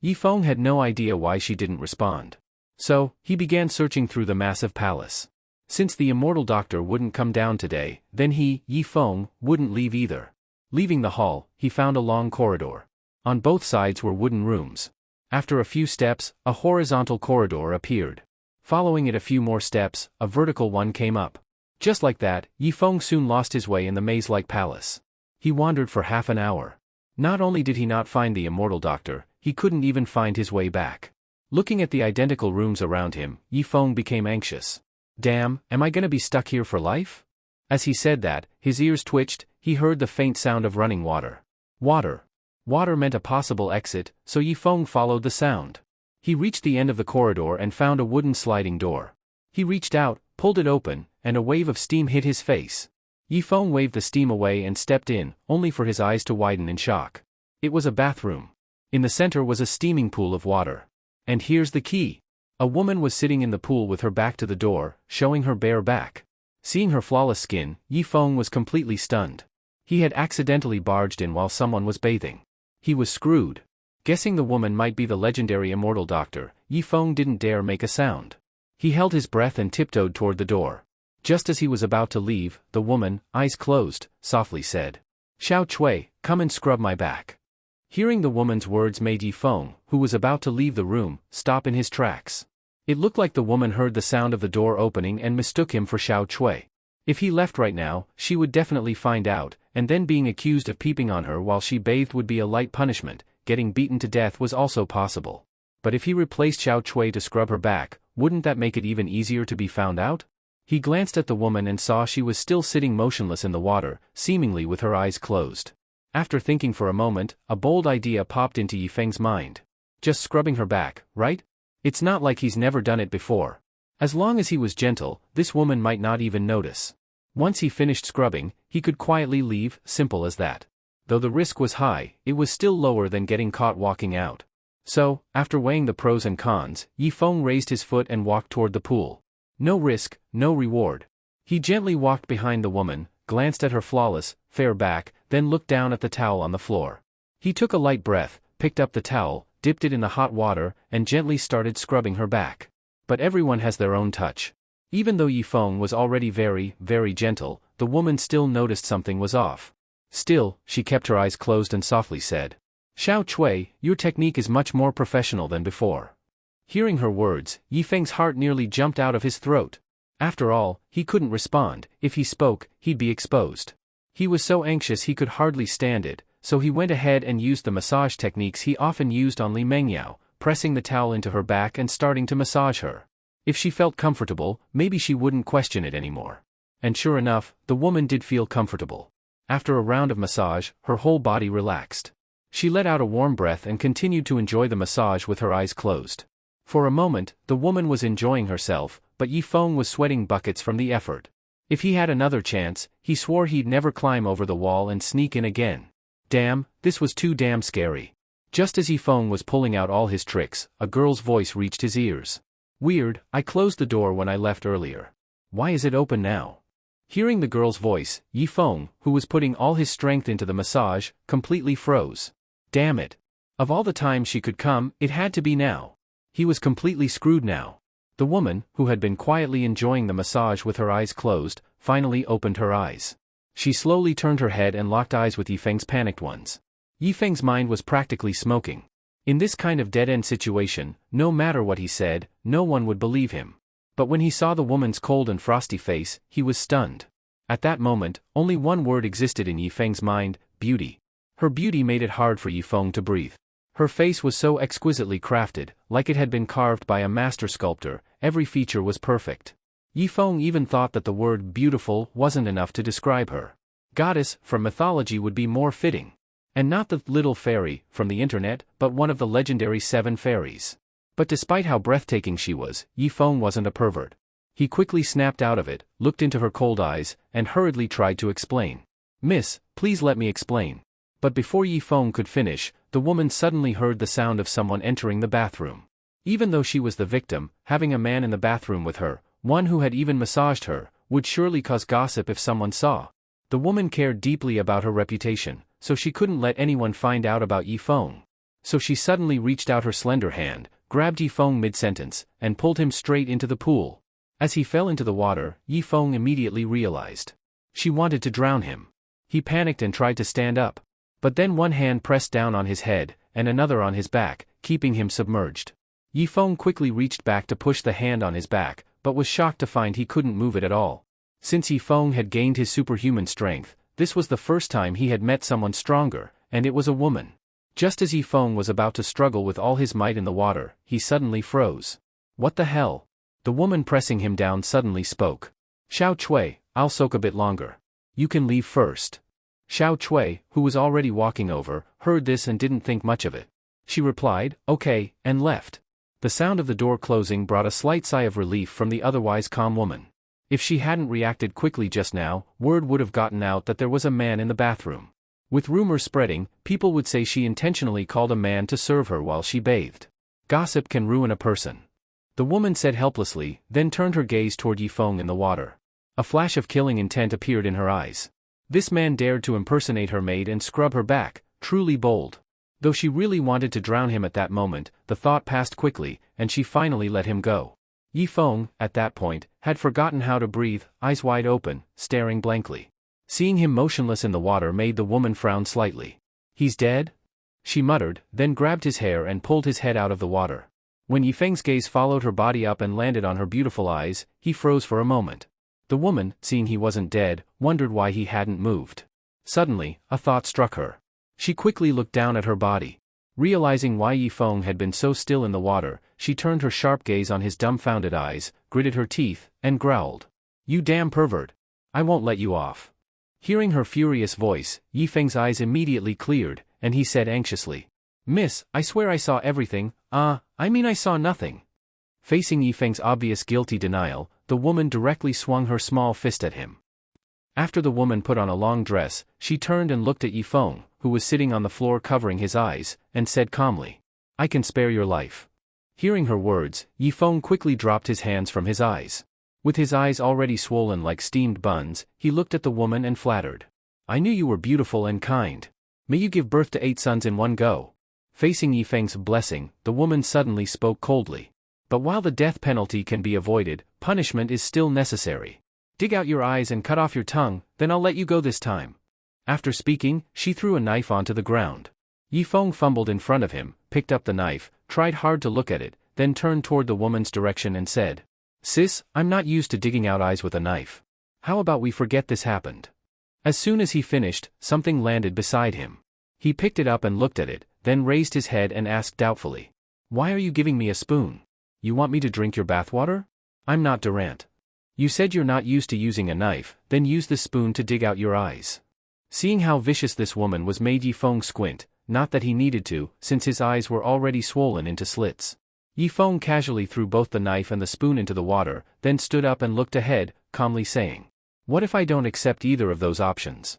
Yifeng had no idea why she didn't respond. So, he began searching through the massive palace. Since the immortal doctor wouldn't come down today, then he, Yifeng, wouldn't leave either. Leaving the hall, he found a long corridor. On both sides were wooden rooms. After a few steps, a horizontal corridor appeared. Following it a few more steps, a vertical one came up. Just like that, Yifeng soon lost his way in the maze-like palace. He wandered for half an hour. Not only did he not find the immortal doctor, he couldn't even find his way back. Looking at the identical rooms around him, Yifeng became anxious. Damn, am I gonna be stuck here for life? As he said that, his ears twitched, he heard the faint sound of running water. Water. Water meant a possible exit, so Yifeng followed the sound. He reached the end of the corridor and found a wooden sliding door. He reached out, pulled it open, and a wave of steam hit his face. Yifeng waved the steam away and stepped in, only for his eyes to widen in shock. It was a bathroom. In the center was a steaming pool of water. And here's the key. A woman was sitting in the pool with her back to the door, showing her bare back. Seeing her flawless skin, Yifeng was completely stunned. He had accidentally barged in while someone was bathing. He was screwed. Guessing the woman might be the legendary immortal doctor, Yifeng didn't dare make a sound. He held his breath and tiptoed toward the door. Just as he was about to leave, the woman, eyes closed, softly said, Xiao Chui, come and scrub my back. Hearing the woman's words made Yifeng, who was about to leave the room, stop in his tracks. It looked like the woman heard the sound of the door opening and mistook him for Xiao Chui. If he left right now, she would definitely find out, and then being accused of peeping on her while she bathed would be a light punishment. Getting beaten to death was also possible. But if he replaced Xiao Chui to scrub her back, wouldn't that make it even easier to be found out? He glanced at the woman and saw she was still sitting motionless in the water, seemingly with her eyes closed. After thinking for a moment, a bold idea popped into Yifeng's mind. Just scrubbing her back, right? It's not like he's never done it before. As long as he was gentle, this woman might not even notice. Once he finished scrubbing, he could quietly leave, simple as that. Though the risk was high, it was still lower than getting caught walking out. So, after weighing the pros and cons, Yifeng raised his foot and walked toward the pool. No risk, no reward. He gently walked behind the woman, glanced at her flawless, fair back, then looked down at the towel on the floor. He took a light breath, picked up the towel, dipped it in the hot water, and gently started scrubbing her back. But everyone has their own touch. Even though Yifeng was already very, very gentle, the woman still noticed something was off. Still, she kept her eyes closed and softly said, "Xiao Cui, your technique is much more professional than before." Hearing her words, Yifeng's heart nearly jumped out of his throat. After all, he couldn't respond. If he spoke, he'd be exposed. He was so anxious he could hardly stand it, so he went ahead and used the massage techniques he often used on Li Mengyao, pressing the towel into her back and starting to massage her. If she felt comfortable, maybe she wouldn't question it anymore. And sure enough, the woman did feel comfortable. After a round of massage, her whole body relaxed. She let out a warm breath and continued to enjoy the massage with her eyes closed. For a moment, the woman was enjoying herself, but Yifeng was sweating buckets from the effort. If he had another chance, he swore he'd never climb over the wall and sneak in again. Damn, this was too damn scary. Just as Yifeng was pulling out all his tricks, a girl's voice reached his ears. "Weird, I closed the door when I left earlier. Why is it open now?" Hearing the girl's voice, Yifeng, who was putting all his strength into the massage, completely froze. Damn it. Of all the times she could come, it had to be now. He was completely screwed now. The woman, who had been quietly enjoying the massage with her eyes closed, finally opened her eyes. She slowly turned her head and locked eyes with Yifeng's panicked ones. Yifeng's mind was practically smoking. In this kind of dead-end situation, no matter what he said, no one would believe him. But when he saw the woman's cold and frosty face, he was stunned. At that moment, only one word existed in Yifeng's mind: beauty. Her beauty made it hard for Yifeng to breathe. Her face was so exquisitely crafted, like it had been carved by a master sculptor. Every feature was perfect. Yifeng even thought that the word beautiful wasn't enough to describe her. Goddess from mythology would be more fitting. And not the little fairy from the internet, but one of the legendary 7 fairies. But despite how breathtaking she was, Yifeng wasn't a pervert. He quickly snapped out of it, looked into her cold eyes, and hurriedly tried to explain. "Miss, please let me explain." But before Yifeng could finish, the woman suddenly heard the sound of someone entering the bathroom. Even though she was the victim, having a man in the bathroom with her, one who had even massaged her, would surely cause gossip if someone saw. The woman cared deeply about her reputation, so she couldn't let anyone find out about Yifeng. So she suddenly reached out her slender hand, grabbed Yifeng mid-sentence, and pulled him straight into the pool. As he fell into the water, Yifeng immediately realized. She wanted to drown him. He panicked and tried to stand up. But then one hand pressed down on his head, and another on his back, keeping him submerged. Yifeng quickly reached back to push the hand on his back, but was shocked to find he couldn't move it at all. Since Yifeng had gained his superhuman strength, this was the first time he had met someone stronger, and it was a woman. Just as Yifeng was about to struggle with all his might in the water, he suddenly froze. "What the hell?" The woman pressing him down suddenly spoke. "Xiao Cui, I'll soak a bit longer. You can leave first." Xiao Cui, who was already walking over, heard this and didn't think much of it. She replied, "Okay," and left. The sound of the door closing brought a slight sigh of relief from the otherwise calm woman. If she hadn't reacted quickly just now, word would have gotten out that there was a man in the bathroom. With rumors spreading, people would say she intentionally called a man to serve her while she bathed. Gossip can ruin a person. The woman said helplessly, then turned her gaze toward Yifeng in the water. A flash of killing intent appeared in her eyes. This man dared to impersonate her maid and scrub her back, truly bold. Though she really wanted to drown him at that moment, the thought passed quickly, and she finally let him go. Yifeng, at that point, had forgotten how to breathe, eyes wide open, staring blankly. Seeing him motionless in the water made the woman frown slightly. "He's dead?" she muttered, then grabbed his hair and pulled his head out of the water. When Yifeng's gaze followed her body up and landed on her beautiful eyes, he froze for a moment. The woman, seeing he wasn't dead, wondered why he hadn't moved. Suddenly, a thought struck her. She quickly looked down at her body. Realizing why Yifeng had been so still in the water, she turned her sharp gaze on his dumbfounded eyes, gritted her teeth, and growled. "You damn pervert! I won't let you off." Hearing her furious voice, Yifeng's eyes immediately cleared, and he said anxiously, "Miss, I swear I saw everything. I saw nothing." Facing Yifeng's obvious guilty denial, the woman directly swung her small fist at him. After the woman put on a long dress, she turned and looked at Yifeng, who was sitting on the floor covering his eyes, and said calmly, "I can spare your life." Hearing her words, Yifeng quickly dropped his hands from his eyes. With his eyes already swollen like steamed buns, he looked at the woman and flattered. "I knew you were beautiful and kind. May you give birth to 8 sons in one go." Facing Yifeng's blessing, the woman suddenly spoke coldly. "But while the death penalty can be avoided, Punishment is still necessary. Dig out your eyes and cut off your tongue, then I'll let you go this time. After speaking, she threw a knife onto the ground. Yifeng fumbled in front of him, picked up the knife, tried hard to look at it, then turned toward the woman's direction and said, "Sis, I'm not used to digging out eyes with a knife. How about we forget this happened?" As soon as he finished, something landed beside him. He picked it up and looked at it, then raised his head and asked doubtfully, "Why are you giving me a spoon? You want me to drink your bathwater? I'm not Durant. You said you're not used to using a knife, then use the spoon to dig out your eyes." Seeing how vicious this woman was made Yifeng squint, not that he needed to, since his eyes were already swollen into slits. Yifeng casually threw both the knife and the spoon into the water, then stood up and looked ahead, calmly saying, "What if I don't accept either of those options?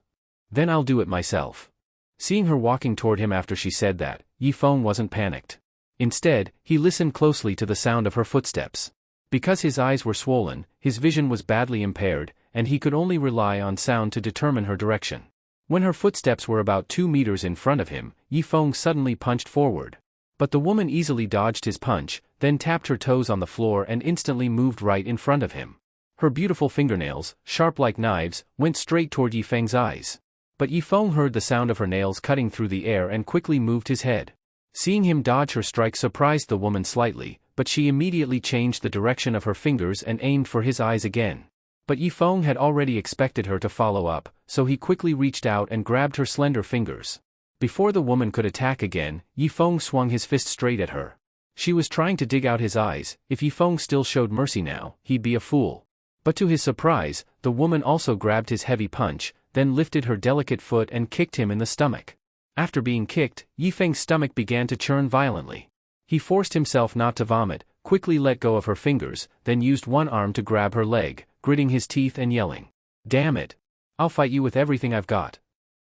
Then I'll do it myself." Seeing her walking toward him after she said that, Yifeng wasn't panicked. Instead, he listened closely to the sound of her footsteps. Because his eyes were swollen, his vision was badly impaired, and he could only rely on sound to determine her direction. When her footsteps were about 2 meters in front of him, Yifeng suddenly punched forward. But the woman easily dodged his punch, then tapped her toes on the floor and instantly moved right in front of him. Her beautiful fingernails, sharp like knives, went straight toward Yifeng's eyes. But Yifeng heard the sound of her nails cutting through the air and quickly moved his head. Seeing him dodge her strike surprised the woman slightly, but she immediately changed the direction of her fingers and aimed for his eyes again. But Yifeng had already expected her to follow up, so he quickly reached out and grabbed her slender fingers. Before the woman could attack again, Yifeng swung his fist straight at her. She was trying to dig out his eyes. If Yifeng still showed mercy now, he'd be a fool. But to his surprise, the woman also grabbed his heavy punch, then lifted her delicate foot and kicked him in the stomach. After being kicked, Yifeng's stomach began to churn violently. He forced himself not to vomit, quickly let go of her fingers, then used one arm to grab her leg, gritting his teeth and yelling, "Damn it! I'll fight you with everything I've got."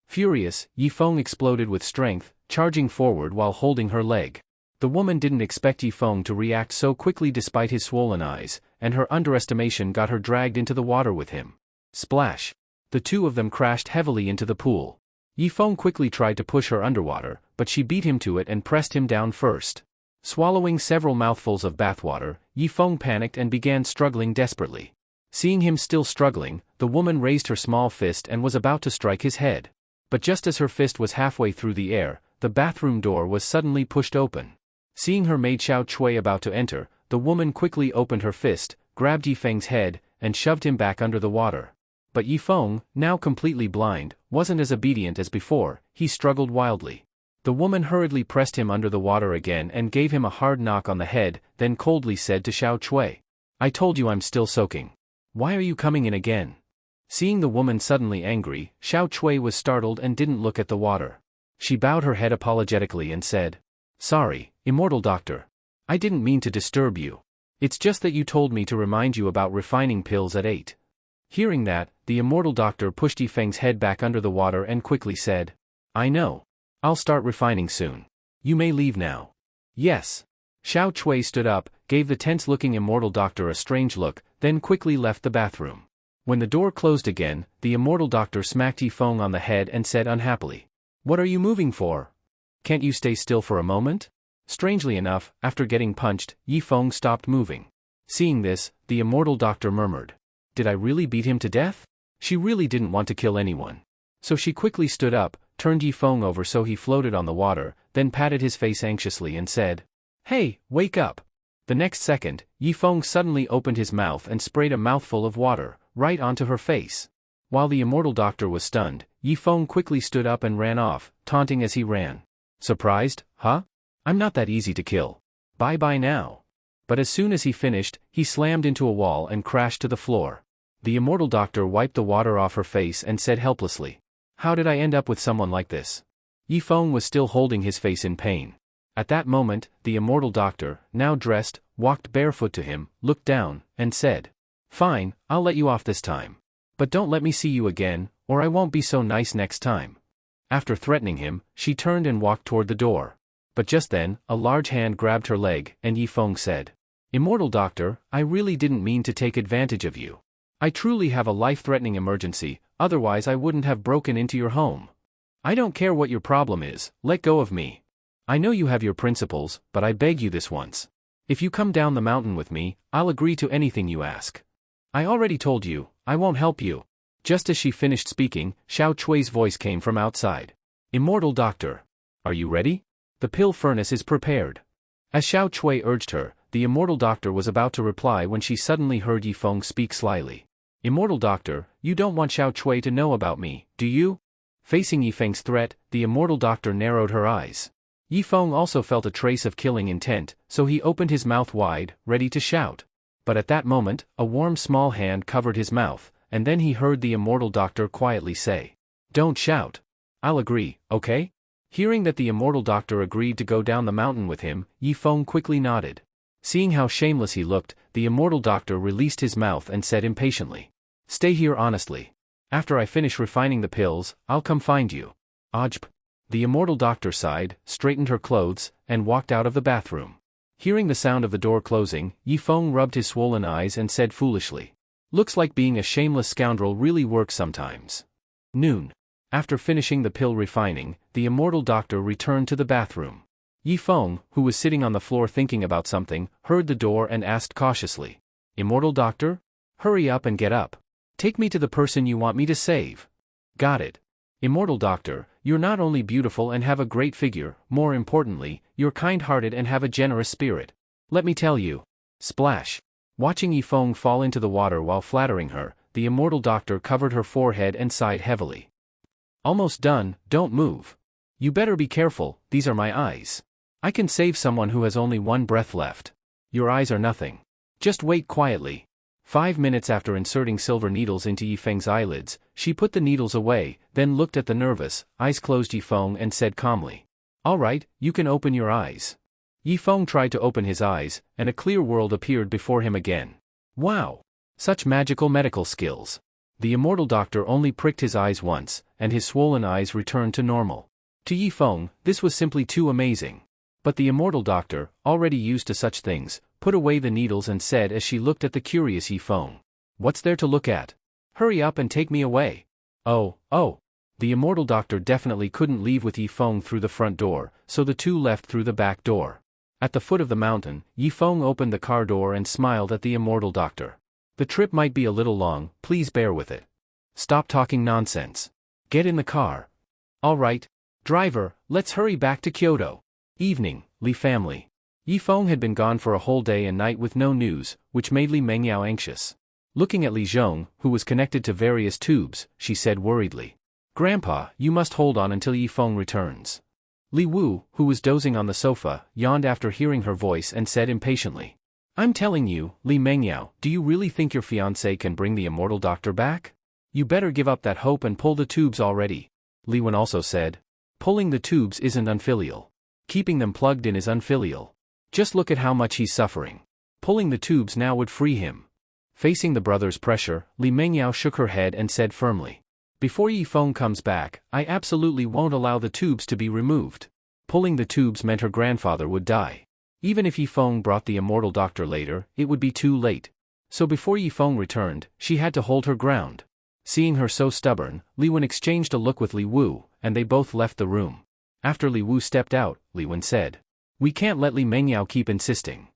Furious, Yifeng exploded with strength, charging forward while holding her leg. The woman didn't expect Yifeng to react so quickly despite his swollen eyes, and her underestimation got her dragged into the water with him. Splash! The two of them crashed heavily into the pool. Yifeng quickly tried to push her underwater, but she beat him to it and pressed him down first. Swallowing several mouthfuls of bathwater, Yifeng panicked and began struggling desperately. Seeing him still struggling, the woman raised her small fist and was about to strike his head. But just as her fist was halfway through the air, the bathroom door was suddenly pushed open. Seeing her maid Xiao Chui about to enter, the woman quickly opened her fist, grabbed Yifeng's head, and shoved him back under the water. But Yifeng, now completely blind, wasn't as obedient as before. He struggled wildly. The woman hurriedly pressed him under the water again and gave him a hard knock on the head, then coldly said to Xiao Chui, "I told you I'm still soaking. Why are you coming in again?" Seeing the woman suddenly angry, Xiao Chui was startled and didn't look at the water. She bowed her head apologetically and said, "Sorry, immortal doctor. I didn't mean to disturb you. It's just that you told me to remind you about refining pills at 8. Hearing that, the immortal doctor pushed Yifeng's head back under the water and quickly said, "I know. I'll start refining soon. You may leave now." "Yes." Xiao Chui stood up, gave the tense-looking immortal doctor a strange look, then quickly left the bathroom. When the door closed again, the immortal doctor smacked Yifeng on the head and said unhappily, "What are you moving for? Can't you stay still for a moment?" Strangely enough, after getting punched, Yifeng stopped moving. Seeing this, the immortal doctor murmured, "Did I really beat him to death?" She really didn't want to kill anyone. So she quickly stood up, turned Yifeng over so he floated on the water, then patted his face anxiously and said, "Hey, wake up." The next second, Yifeng suddenly opened his mouth and sprayed a mouthful of water, right onto her face. While the immortal doctor was stunned, Yifeng quickly stood up and ran off, taunting as he ran. "Surprised, huh? I'm not that easy to kill. Bye-bye now." But as soon as he finished, he slammed into a wall and crashed to the floor. The immortal doctor wiped the water off her face and said helplessly, "How did I end up with someone like this?" Yifeng was still holding his face in pain. At that moment, the immortal doctor, now dressed, walked barefoot to him, looked down, and said, "Fine, I'll let you off this time. But don't let me see you again, or I won't be so nice next time." After threatening him, she turned and walked toward the door. But just then, a large hand grabbed her leg, and Yifeng said, "Immortal doctor, I really didn't mean to take advantage of you. I truly have a life-threatening emergency, otherwise I wouldn't have broken into your home. I don't care what your problem is, let go of me. I know you have your principles, but I beg you this once. If you come down the mountain with me, I'll agree to anything you ask. I already told you, I won't help you. Just as she finished speaking, Xiao Chui's voice came from outside. Immortal Doctor. Are you ready? The pill furnace is prepared. As Xiao Chui urged her, the Immortal Doctor was about to reply when she suddenly heard Yifeng speak slyly. Immortal Doctor, you don't want Xiao Chui to know about me, do you? Facing Yifeng's threat, the Immortal Doctor narrowed her eyes. Yifeng also felt a trace of killing intent, so he opened his mouth wide, ready to shout. But at that moment, a warm small hand covered his mouth, and then he heard the Immortal Doctor quietly say, "Don't shout. I'll agree, okay?" Hearing that the Immortal Doctor agreed to go down the mountain with him, Yifeng quickly nodded. Seeing how shameless he looked, the Immortal Doctor released his mouth and said impatiently, "Stay here honestly. After I finish refining the pills, I'll come find you." Ajp. The Immortal Doctor sighed, straightened her clothes, and walked out of the bathroom. Hearing the sound of the door closing, Yifeng rubbed his swollen eyes and said foolishly, "Looks like being a shameless scoundrel really works sometimes." Noon. After finishing the pill refining, the Immortal Doctor returned to the bathroom. Yifeng, who was sitting on the floor thinking about something, heard the door and asked cautiously, "Immortal Doctor? Hurry up and get up. Take me to the person you want me to save." "Got it. Immortal Doctor, you're not only beautiful and have a great figure, more importantly, you're kind-hearted and have a generous spirit. Let me tell you." Splash. Watching Yifeng fall into the water while flattering her, the Immortal Doctor covered her forehead and sighed heavily. "Almost done, don't move. You better be careful, these are my eyes. I can save someone who has only one breath left. Your eyes are nothing. Just wait quietly." 5 minutes after inserting silver needles into Yifeng's eyelids, she put the needles away, then looked at the nervous, eyes-closed Yifeng and said calmly, "All right, you can open your eyes." Yifeng tried to open his eyes, and a clear world appeared before him again. Wow! Such magical medical skills. The Immortal Doctor only pricked his eyes once, and his swollen eyes returned to normal. To Yifeng, this was simply too amazing. But the Immortal Doctor, already used to such things, put away the needles and said as she looked at the curious Yifeng, "What's there to look at? Hurry up and take me away." Oh. The Immortal Doctor definitely couldn't leave with Yifeng through the front door, so the two left through the back door. At the foot of the mountain, Yifeng opened the car door and smiled at the Immortal Doctor. "The trip might be a little long, please bear with it. Stop talking nonsense. Get in the car." "All right. Driver, let's hurry back to Kyoto." Evening, Li family. Yifeng had been gone for a whole day and night with no news, which made Li Mengyao anxious. Looking at Li Zhong, who was connected to various tubes, she said worriedly, "Grandpa, you must hold on until Yifeng returns." Li Wu, who was dozing on the sofa, yawned after hearing her voice and said impatiently, "I'm telling you, Li Mengyao, do you really think your fiancé can bring the Immortal Doctor back? You better give up that hope and pull the tubes already." Li Wen also said, "Pulling the tubes isn't unfilial. Keeping them plugged in is unfilial. Just look at how much he's suffering. Pulling the tubes now would free him." Facing the brother's pressure, Li Mengyao shook her head and said firmly, "Before Yifeng comes back, I absolutely won't allow the tubes to be removed." Pulling the tubes meant her grandfather would die. Even if Yifeng brought the Immortal Doctor later, it would be too late. So before Yifeng returned, she had to hold her ground. Seeing her so stubborn, Li Wen exchanged a look with Li Wu, and they both left the room. After Li Wu stepped out, Li Wen said, "We can't let Li Mengyao keep insisting."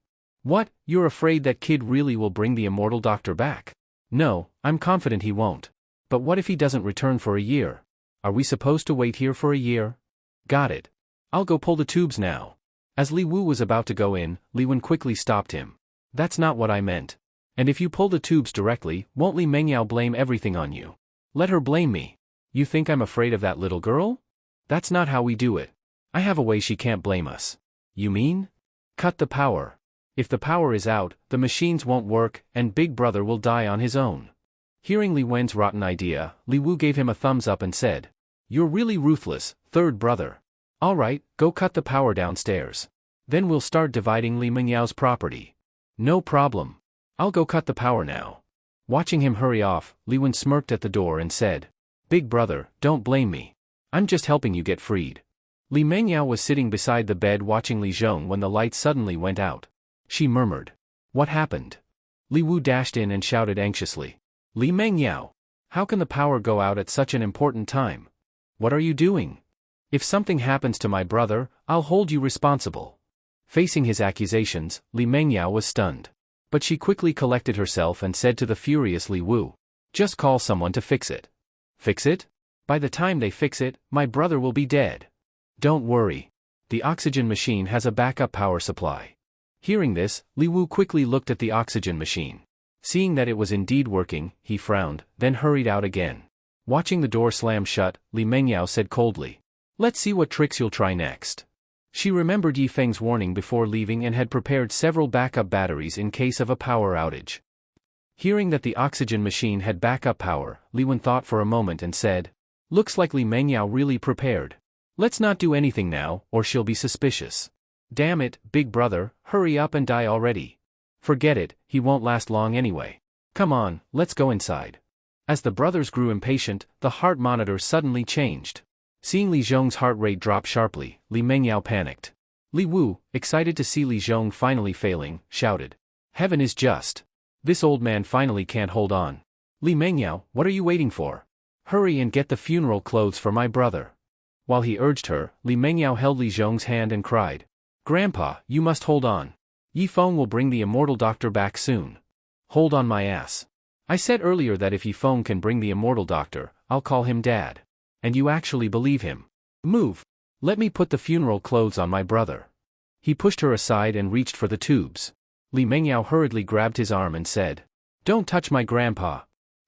"What, you're afraid that kid really will bring the Immortal Doctor back?" "No, I'm confident he won't. But what if he doesn't return for a year? Are we supposed to wait here for a year?" "Got it. I'll go pull the tubes now." As Li Wu was about to go in, Li Wen quickly stopped him. "That's not what I meant. And if you pull the tubes directly, won't Li Mengyao blame everything on you? Let her blame me. You think I'm afraid of that little girl? That's not how we do it. I have a way she can't blame us." "You mean? Cut the power. If the power is out, the machines won't work, and Big Brother will die on his own." Hearing Li Wen's rotten idea, Li Wu gave him a thumbs up and said, "You're really ruthless, third brother. All right, go cut the power downstairs. Then we'll start dividing Li Mengyao's property." "No problem. I'll go cut the power now." Watching him hurry off, Li Wen smirked at the door and said, "Big Brother, don't blame me. I'm just helping you get freed." Li Mengyao was sitting beside the bed watching Li Zhong when the light suddenly went out. She murmured, "What happened?" Li Wu dashed in and shouted anxiously, "Li Mengyao! How can the power go out at such an important time? What are you doing? If something happens to my brother, I'll hold you responsible." Facing his accusations, Li Mengyao was stunned. But she quickly collected herself and said to the furious Li Wu, "Just call someone to fix it." "Fix it? By the time they fix it, my brother will be dead." "Don't worry. The oxygen machine has a backup power supply." Hearing this, Li Wu quickly looked at the oxygen machine. Seeing that it was indeed working, he frowned, then hurried out again. Watching the door slam shut, Li Mengyao said coldly, "Let's see what tricks you'll try next." She remembered Yi Feng's warning before leaving and had prepared several backup batteries in case of a power outage. Hearing that the oxygen machine had backup power, Li Wan thought for a moment and said, "Looks like Li Mengyao really prepared. Let's not do anything now, or she'll be suspicious. Damn it, big brother, hurry up and die already. Forget it, he won't last long anyway. Come on, let's go inside." As the brothers grew impatient, the heart monitor suddenly changed. Seeing Li Zhong's heart rate drop sharply, Li Mengyao panicked. Li Wu, excited to see Li Zhong finally failing, shouted, "Heaven is just. This old man finally can't hold on. Li Mengyao, what are you waiting for? Hurry and get the funeral clothes for my brother." While he urged her, Li Mengyao held Li Zhong's hand and cried, "Grandpa, you must hold on. Yi Feng will bring the immortal doctor back soon. Hold on my ass. I said earlier that if Yi Feng can bring the immortal doctor, I'll call him Dad. And you actually believe him. Move. Let me put the funeral clothes on my brother." He pushed her aside and reached for the tubes. Li Mengyao hurriedly grabbed his arm and said, "Don't touch my grandpa.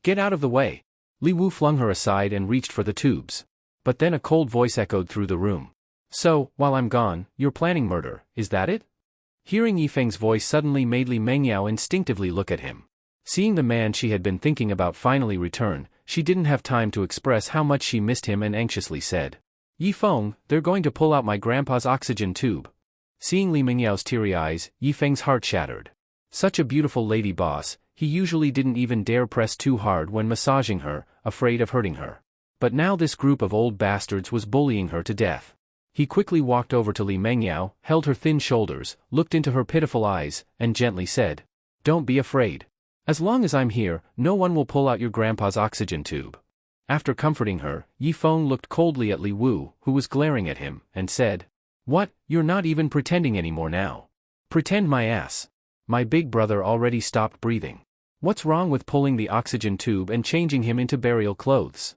Get out of the way." Li Wu flung her aside and reached for the tubes. But then a cold voice echoed through the room. "So, while I'm gone, you're planning murder, is that it?" Hearing Yi Feng's voice suddenly made Li Mengyao instinctively look at him. Seeing the man she had been thinking about finally return, she didn't have time to express how much she missed him and anxiously said, "Yi Feng, they're going to pull out my grandpa's oxygen tube." Seeing Li Mengyao's teary eyes, Yi Feng's heart shattered. Such a beautiful lady boss, he usually didn't even dare press too hard when massaging her, afraid of hurting her. But now this group of old bastards was bullying her to death. He quickly walked over to Li Mengyao, held her thin shoulders, looked into her pitiful eyes, and gently said, "Don't be afraid. As long as I'm here, no one will pull out your grandpa's oxygen tube." After comforting her, Yi Feng looked coldly at Li Wu, who was glaring at him, and said, "What, you're not even pretending anymore now? Pretend my ass. My big brother already stopped breathing. What's wrong with pulling the oxygen tube and changing him into burial clothes?"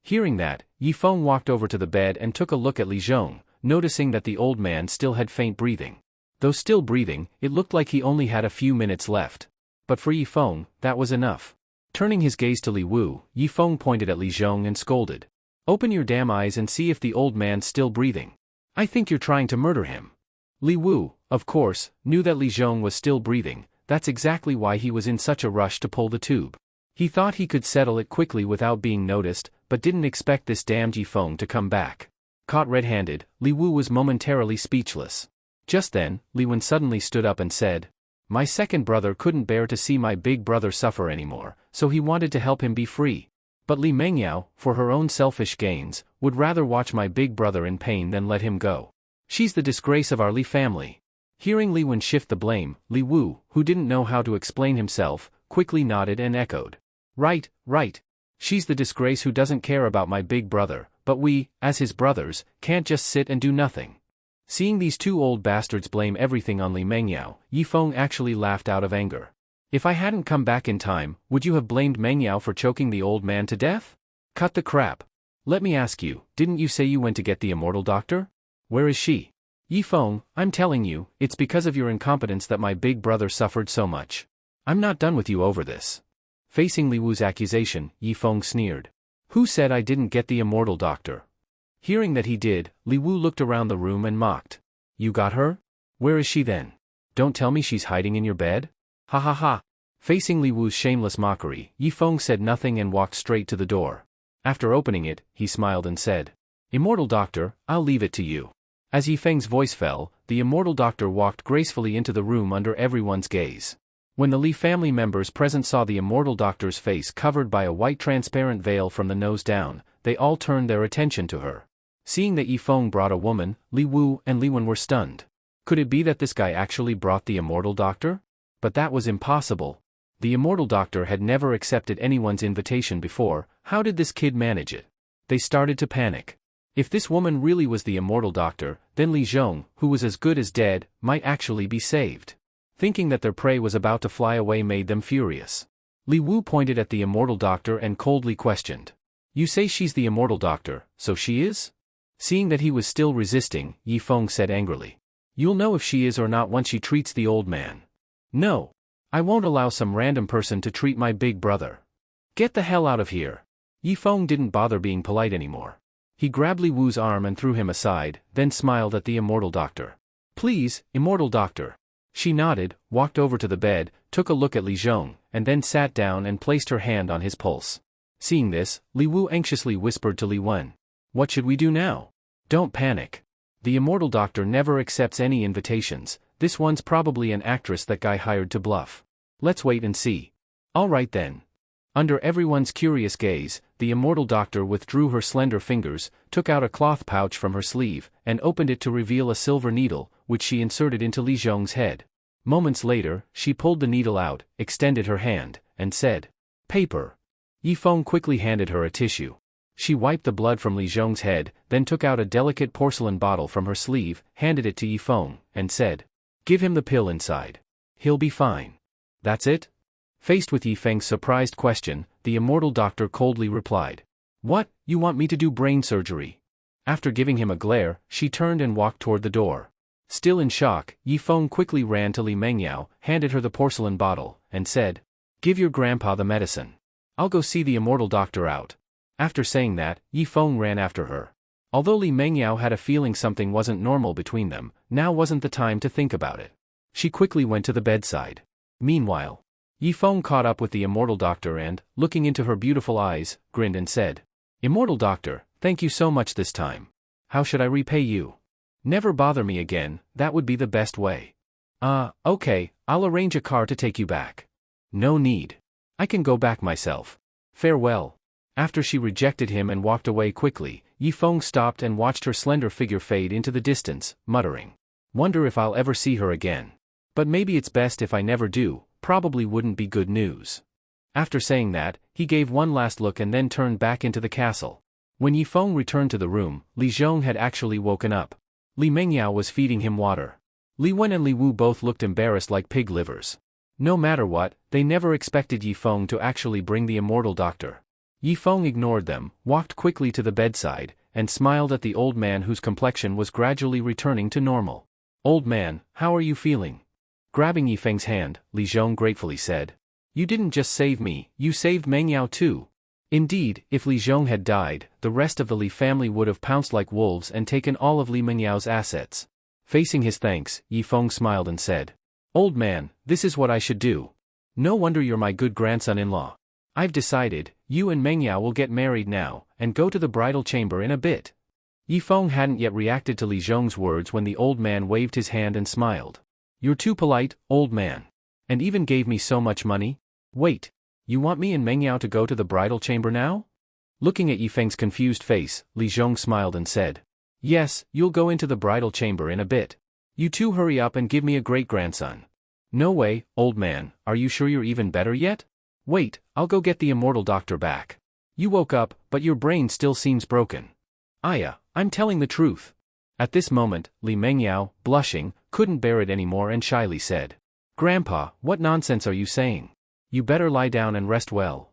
Hearing that, Yi Feng walked over to the bed and took a look at Li Zhong, noticing that the old man still had faint breathing. Though still breathing, it looked like he only had a few minutes left. But for Yi Feng, that was enough. Turning his gaze to Li Wu, Yi Feng pointed at Li Zhong and scolded, "Open your damn eyes and see if the old man's still breathing. I think you're trying to murder him." Li Wu, of course, knew that Li Zhong was still breathing. That's exactly why he was in such a rush to pull the tube. He thought he could settle it quickly without being noticed, but didn't expect this damned Yi Feng to come back. Caught red-handed, Li Wu was momentarily speechless. Just then, Li Wan suddenly stood up and said, "My second brother couldn't bear to see my big brother suffer anymore, so he wanted to help him be free. But Li Mengyao, for her own selfish gains, would rather watch my big brother in pain than let him go. She's the disgrace of our Li family." Hearing Li Wan shift the blame, Li Wu, who didn't know how to explain himself, quickly nodded and echoed, Right. She's the disgrace who doesn't care about my big brother, but we, as his brothers, can't just sit and do nothing." Seeing these two old bastards blame everything on Li Mengyao, Yi Feng actually laughed out of anger. "If I hadn't come back in time, would you have blamed Mengyao for choking the old man to death? Cut the crap. Let me ask you, didn't you say you went to get the immortal doctor? Where is she? Yi Feng, I'm telling you, it's because of your incompetence that my big brother suffered so much. I'm not done with you over this." Facing Li Wu's accusation, Yi Feng sneered, "Who said I didn't get the immortal doctor?" Hearing that he did, Li Wu looked around the room and mocked, "You got her? Where is she then? Don't tell me she's hiding in your bed? Ha ha ha." Facing Li Wu's shameless mockery, Yi Feng said nothing and walked straight to the door. After opening it, he smiled and said, "Immortal doctor, I'll leave it to you." As Yi Feng's voice fell, the immortal doctor walked gracefully into the room under everyone's gaze. When the Li family members present saw the immortal doctor's face covered by a white transparent veil from the nose down, they all turned their attention to her. Seeing that Yi Feng brought a woman, Li Wu and Li Wan were stunned. Could it be that this guy actually brought the immortal doctor? But that was impossible. The immortal doctor had never accepted anyone's invitation before. How did this kid manage it? They started to panic. If this woman really was the immortal doctor, then Li Zhong, who was as good as dead, might actually be saved. Thinking that their prey was about to fly away made them furious. Li Wu pointed at the immortal doctor and coldly questioned. You say she's the immortal doctor, so she is? Seeing that he was still resisting, Yi Feng said angrily. You'll know if she is or not once she treats the old man. No. I won't allow some random person to treat my big brother. Get the hell out of here. Yi Feng didn't bother being polite anymore. He grabbed Li Wu's arm and threw him aside, then smiled at the immortal doctor. Please, immortal doctor. She nodded, walked over to the bed, took a look at Li Zhong, and then sat down and placed her hand on his pulse. Seeing this, Li Wu anxiously whispered to Li Wen. What should we do now? Don't panic. The immortal doctor never accepts any invitations. This one's probably an actress that guy hired to bluff. Let's wait and see. All right then. Under everyone's curious gaze, the immortal doctor withdrew her slender fingers, took out a cloth pouch from her sleeve, and opened it to reveal a silver needle, which she inserted into Li Zhong's head. Moments later, she pulled the needle out, extended her hand, and said, Paper. Yi Feng quickly handed her a tissue. She wiped the blood from Li Zhong's head, then took out a delicate porcelain bottle from her sleeve, handed it to Yi Feng, and said, Give him the pill inside. He'll be fine. That's it? Faced with Yi Feng's surprised question, the immortal doctor coldly replied. What, you want me to do brain surgery? After giving him a glare, she turned and walked toward the door. Still in shock, Yi Feng quickly ran to Li Mengyao, handed her the porcelain bottle, and said, Give your grandpa the medicine. I'll go see the immortal doctor out. After saying that, Yi Feng ran after her. Although Li Mengyao had a feeling something wasn't normal between them, now wasn't the time to think about it. She quickly went to the bedside. Meanwhile, Yi Feng caught up with the immortal doctor and, looking into her beautiful eyes, grinned and said, Immortal doctor, thank you so much this time. How should I repay you? Never bother me again, that would be the best way. Okay, I'll arrange a car to take you back. No need. I can go back myself. Farewell. After she rejected him and walked away quickly, Yi Feng stopped and watched her slender figure fade into the distance, muttering. Wonder if I'll ever see her again. But maybe it's best if I never do, probably wouldn't be good news. After saying that, he gave one last look and then turned back into the castle. When Yi Feng returned to the room, Li Zhong had actually woken up. Li Mengyao was feeding him water. Li Wen and Li Wu both looked embarrassed like pig livers. No matter what, they never expected Yi Feng to actually bring the immortal doctor. Yi Feng ignored them, walked quickly to the bedside, and smiled at the old man whose complexion was gradually returning to normal. Old man, how are you feeling? Grabbing Yi Feng's hand, Li Zhong gratefully said. You didn't just save me, you saved Mengyao too. Indeed, if Li Zhong had died, the rest of the Li family would have pounced like wolves and taken all of Li Mengyao's assets. Facing his thanks, Yi Feng smiled and said. Old man, this is what I should do. No wonder you're my good grandson-in-law. I've decided, you and Mengyao will get married now, and go to the bridal chamber in a bit. Yi Feng hadn't yet reacted to Li Zhong's words when the old man waved his hand and smiled. You're too polite, old man. And even gave me so much money? Wait. You want me and Mengyao to go to the bridal chamber now? Looking at Yi Feng's confused face, Li Zhong smiled and said. Yes, you'll go into the bridal chamber in a bit. You two hurry up and give me a great-grandson. No way, old man, are you sure you're even better yet? Wait, I'll go get the immortal doctor back. You woke up, but your brain still seems broken. Aya, I'm telling the truth. At this moment, Li Mengyao, blushing, couldn't bear it anymore and shyly said. Grandpa, what nonsense are you saying? You better lie down and rest well.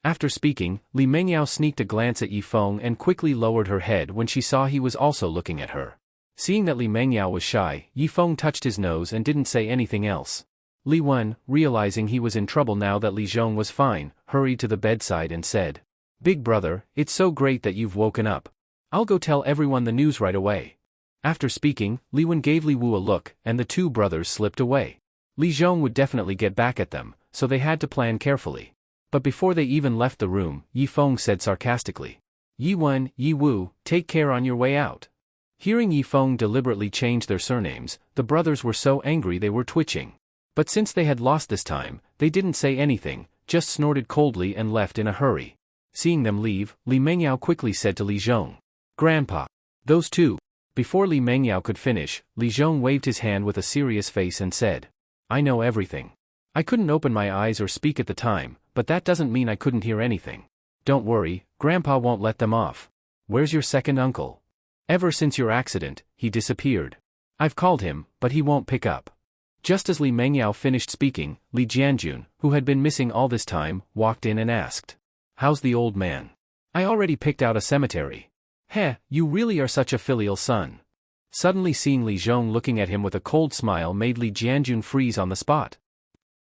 After speaking, Li Mengyao sneaked a glance at Yi Feng and quickly lowered her head when she saw he was also looking at her. Seeing that Li Mengyao was shy, Yi Feng touched his nose and didn't say anything else. Li Wen, realizing he was in trouble now that Li Zhong was fine, hurried to the bedside and said, Big brother, it's so great that you've woken up. I'll go tell everyone the news right away. After speaking, Li Wen gave Li Wu a look, and the two brothers slipped away. Li Zhong would definitely get back at them, so they had to plan carefully. But before they even left the room, Yi Feng said sarcastically, Yi Wen, Yi Wu, take care on your way out. Hearing Yi Feng deliberately change their surnames, the brothers were so angry they were twitching. But since they had lost this time, they didn't say anything, just snorted coldly and left in a hurry. Seeing them leave, Li Mengyao quickly said to Li Zhong, Grandpa. Those two. Before Li Mengyao could finish, Li Zhong waved his hand with a serious face and said, I know everything. I couldn't open my eyes or speak at the time, but that doesn't mean I couldn't hear anything. Don't worry, Grandpa won't let them off. Where's your second uncle? Ever since your accident, he disappeared. I've called him, but he won't pick up. Just as Li Mengyao finished speaking, Li Jianjun, who had been missing all this time, walked in and asked, "How's the old man? I already picked out a cemetery." "Heh, you really are such a filial son." Suddenly seeing Li Zhong looking at him with a cold smile made Li Jianjun freeze on the spot.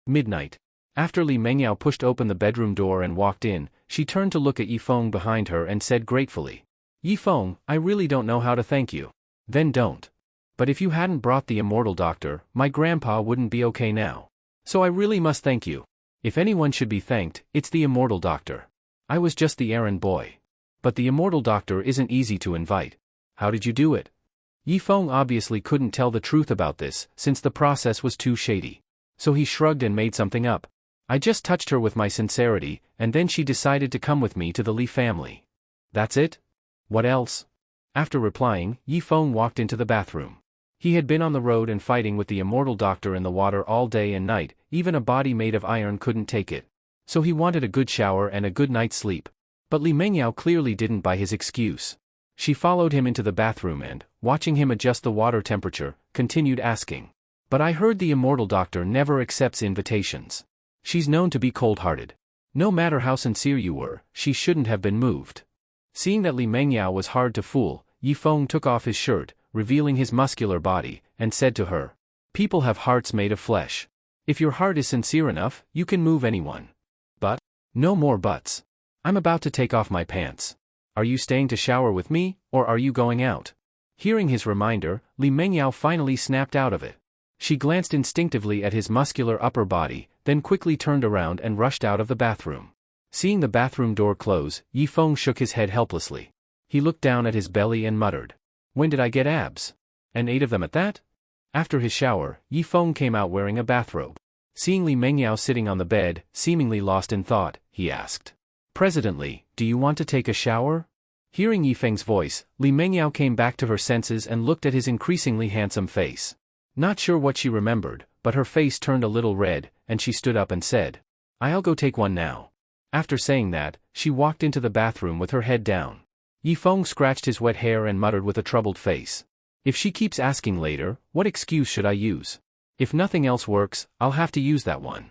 Midnight. After Li Mengyao pushed open the bedroom door and walked in, she turned to look at Yifeng behind her and said gratefully, "Yifeng, I really don't know how to thank you." "Then don't. But if you hadn't brought the immortal doctor, my grandpa wouldn't be okay now. So I really must thank you. If anyone should be thanked, it's the immortal doctor. I was just the errand boy. But the immortal doctor isn't easy to invite. How did you do it?" Yifeng obviously couldn't tell the truth about this, since the process was too shady. So he shrugged and made something up. "I just touched her with my sincerity, and then she decided to come with me to the Li family." "That's it? What else?" After replying, Yifeng walked into the bathroom. He had been on the road and fighting with the immortal doctor in the water all day and night, even a body made of iron couldn't take it. So he wanted a good shower and a good night's sleep. But Li Mengyao clearly didn't buy his excuse. She followed him into the bathroom and, watching him adjust the water temperature, continued asking, "But I heard the immortal doctor never accepts invitations. She's known to be cold-hearted. No matter how sincere you were, she shouldn't have been moved." Seeing that Li Mengyao was hard to fool, Yifeng took off his shirt, revealing his muscular body, and said to her, "People have hearts made of flesh. If your heart is sincere enough, you can move anyone. But, no more buts. I'm about to take off my pants. Are you staying to shower with me, or are you going out?" Hearing his reminder, Li Mengyao finally snapped out of it. She glanced instinctively at his muscular upper body, then quickly turned around and rushed out of the bathroom. Seeing the bathroom door close, Yifeng shook his head helplessly. He looked down at his belly and muttered, "When did I get abs? And 8 of them at that?" After his shower, Yifeng came out wearing a bathrobe. Seeing Li Mengyao sitting on the bed, seemingly lost in thought, he asked, "President Li, do you want to take a shower?" Hearing Yifeng's voice, Li Mengyao came back to her senses and looked at his increasingly handsome face. Not sure what she remembered, but her face turned a little red, and she stood up and said, "I'll go take one now." After saying that, she walked into the bathroom with her head down. Yifeng scratched his wet hair and muttered with a troubled face, "If she keeps asking later, what excuse should I use? If nothing else works, I'll have to use that one."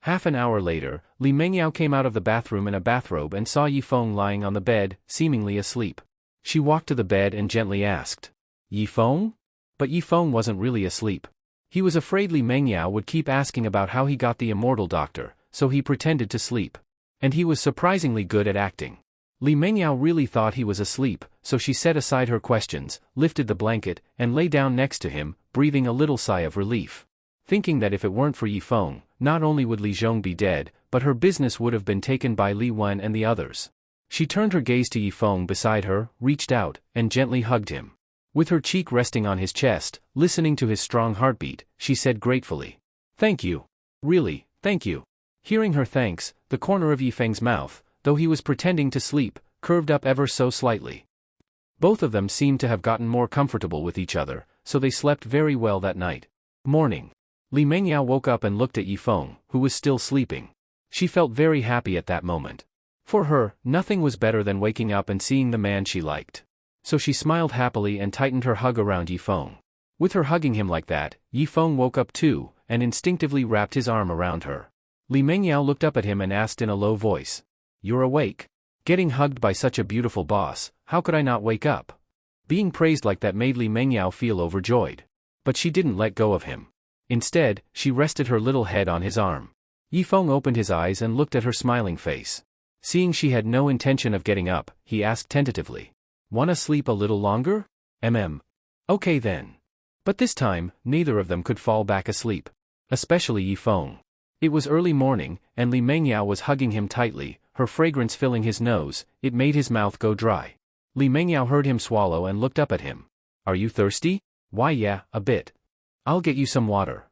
Half an hour later, Li Mengyao came out of the bathroom in a bathrobe and saw Yifeng lying on the bed, seemingly asleep. She walked to the bed and gently asked, "Yifeng?" But Yifeng wasn't really asleep. He was afraid Li Mengyao would keep asking about how he got the immortal doctor, so he pretended to sleep. And he was surprisingly good at acting. Li Mengyao really thought he was asleep, so she set aside her questions, lifted the blanket, and lay down next to him, breathing a little sigh of relief. Thinking that if it weren't for Yifeng, not only would Li Zhong be dead, but her business would have been taken by Li Wen and the others. She turned her gaze to Yifeng beside her, reached out, and gently hugged him. With her cheek resting on his chest, listening to his strong heartbeat, she said gratefully, "Thank you. Really, thank you." Hearing her thanks, the corner of Yifeng's mouth, though he was pretending to sleep, curved up ever so slightly. Both of them seemed to have gotten more comfortable with each other, so they slept very well that night. Morning. Li Mengyao woke up and looked at Yifeng, who was still sleeping. She felt very happy at that moment. For her, nothing was better than waking up and seeing the man she liked. So she smiled happily and tightened her hug around Yifeng. With her hugging him like that, Yifeng woke up too, and instinctively wrapped his arm around her. Li Mengyao looked up at him and asked in a low voice, "You're awake? Getting hugged by such a beautiful boss, how could I not wake up?" Being praised like that made Li Mengyao feel overjoyed. But she didn't let go of him. Instead, she rested her little head on his arm. Yifeng opened his eyes and looked at her smiling face. Seeing she had no intention of getting up, he asked tentatively, "Wanna sleep a little longer?" Okay then." But this time, neither of them could fall back asleep. Especially Yifeng. It was early morning, and Li Mengyao was hugging him tightly, her fragrance filling his nose. It made his mouth go dry. Li Mengyao heard him swallow and looked up at him. "Are you thirsty?" "Why yeah, a bit. I'll get you some water."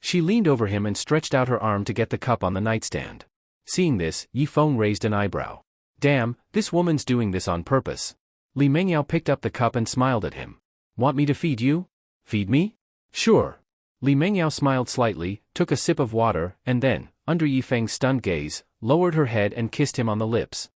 She leaned over him and stretched out her arm to get the cup on the nightstand. Seeing this, Yifeng raised an eyebrow. "Damn, this woman's doing this on purpose." Li Mengyao picked up the cup and smiled at him. "Want me to feed you?" "Feed me? Sure." Li Mengyao smiled slightly, took a sip of water, and then, under Yifeng's stunned gaze, lowered her head and kissed him on the lips.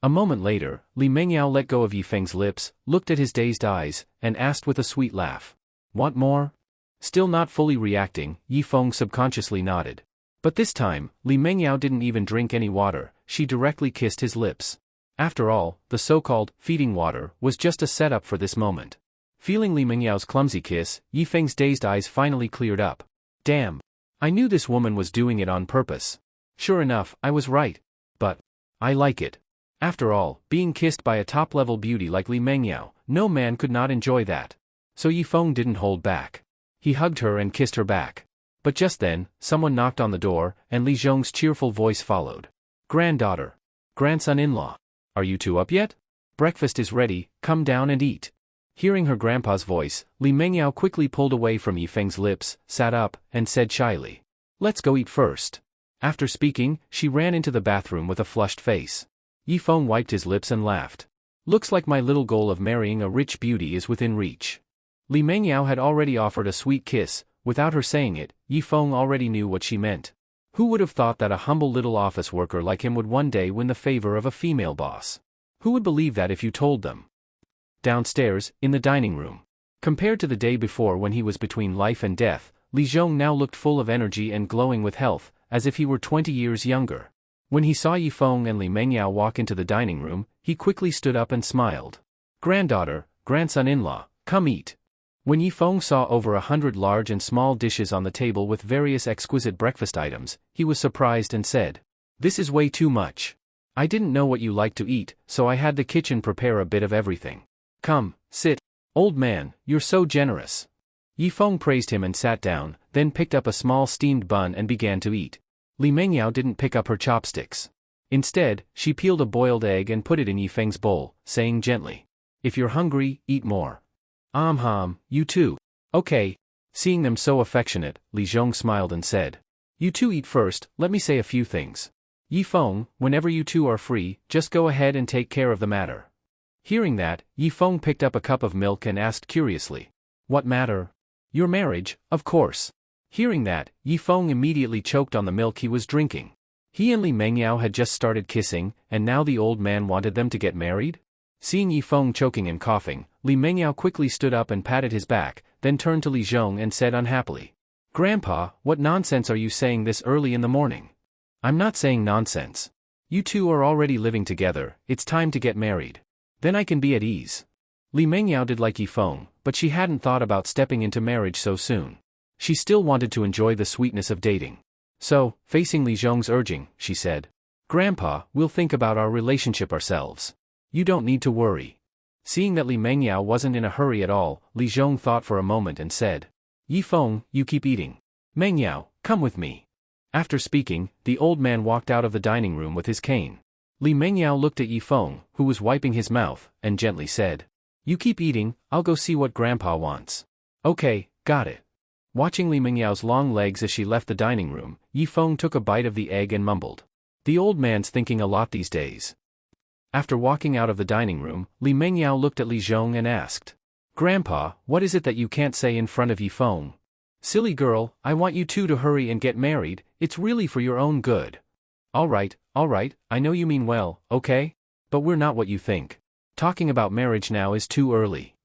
A moment later, Li Mengyao let go of Yifeng's lips, looked at his dazed eyes, and asked with a sweet laugh. Want more? Still not fully reacting, Yifeng subconsciously nodded. But this time, Li Mengyao didn't even drink any water, she directly kissed his lips. After all, the so-called feeding water was just a setup for this moment. Feeling Li Mengyao's clumsy kiss, Yifeng's dazed eyes finally cleared up. Damn. I knew this woman was doing it on purpose. Sure enough, I was right. But I like it. After all, being kissed by a top-level beauty like Li Mengyao, no man could not enjoy that. So Yifeng didn't hold back. He hugged her and kissed her back. But just then, someone knocked on the door, and Li Zhong's cheerful voice followed. Granddaughter. Grandson-in-law. Are you two up yet? Breakfast is ready, come down and eat. Hearing her grandpa's voice, Li Mengyao quickly pulled away from Yifeng's lips, sat up, and said shyly. Let's go eat first. After speaking, she ran into the bathroom with a flushed face. Yifeng wiped his lips and laughed. Looks like my little goal of marrying a rich beauty is within reach. Li Mengyao had already offered a sweet kiss. Without her saying it, Yifeng already knew what she meant. Who would have thought that a humble little office worker like him would one day win the favor of a female boss? Who would believe that if you told them? Downstairs, in the dining room. Compared to the day before when he was between life and death, Li Zhong now looked full of energy and glowing with health, as if he were 20 years younger. When he saw Yifeng and Li Mengyao walk into the dining room, he quickly stood up and smiled. Granddaughter, grandson-in-law, come eat. When Yifeng saw over 100 large and small dishes on the table with various exquisite breakfast items, he was surprised and said, This is way too much. I didn't know what you like to eat, so I had the kitchen prepare a bit of everything. Come, sit. Old man, you're so generous. Yifeng praised him and sat down, then picked up a small steamed bun and began to eat. Li Mengyao didn't pick up her chopsticks. Instead, she peeled a boiled egg and put it in Yifeng's bowl, saying gently, If you're hungry, eat more. You too. Okay. Seeing them so affectionate, Li Zhong smiled and said, You two eat first, let me say a few things. Yifeng, whenever you two are free, just go ahead and take care of the matter. Hearing that, Yifeng picked up a cup of milk and asked curiously, What matter? Your marriage, of course. Hearing that, Yifeng immediately choked on the milk he was drinking. He and Li Mengyao had just started kissing, and now the old man wanted them to get married? Seeing Yifeng choking and coughing, Li Mengyao quickly stood up and patted his back, then turned to Li Zhong and said unhappily, Grandpa, what nonsense are you saying this early in the morning? I'm not saying nonsense. You two are already living together, it's time to get married. Then I can be at ease. Li Mengyao did like Yifeng, but she hadn't thought about stepping into marriage so soon. She still wanted to enjoy the sweetness of dating. So, facing Li Zhong's urging, she said, Grandpa, we'll think about our relationship ourselves. You don't need to worry. Seeing that Li Mengyao wasn't in a hurry at all, Li Zhong thought for a moment and said, Yifeng, you keep eating. Mengyao, come with me. After speaking, the old man walked out of the dining room with his cane. Li Mengyao looked at Yifeng, who was wiping his mouth, and gently said, You keep eating, I'll go see what Grandpa wants. Okay, got it. Watching Li Mengyao's long legs as she left the dining room, Yifeng took a bite of the egg and mumbled, The old man's thinking a lot these days. After walking out of the dining room, Li Mengyao looked at Li Zhong and asked, Grandpa, what is it that you can't say in front of Yifeng? Silly girl, I want you two to hurry and get married, it's really for your own good. Alright, I know you mean well, okay? But we're not what you think. Talking about marriage now is too early.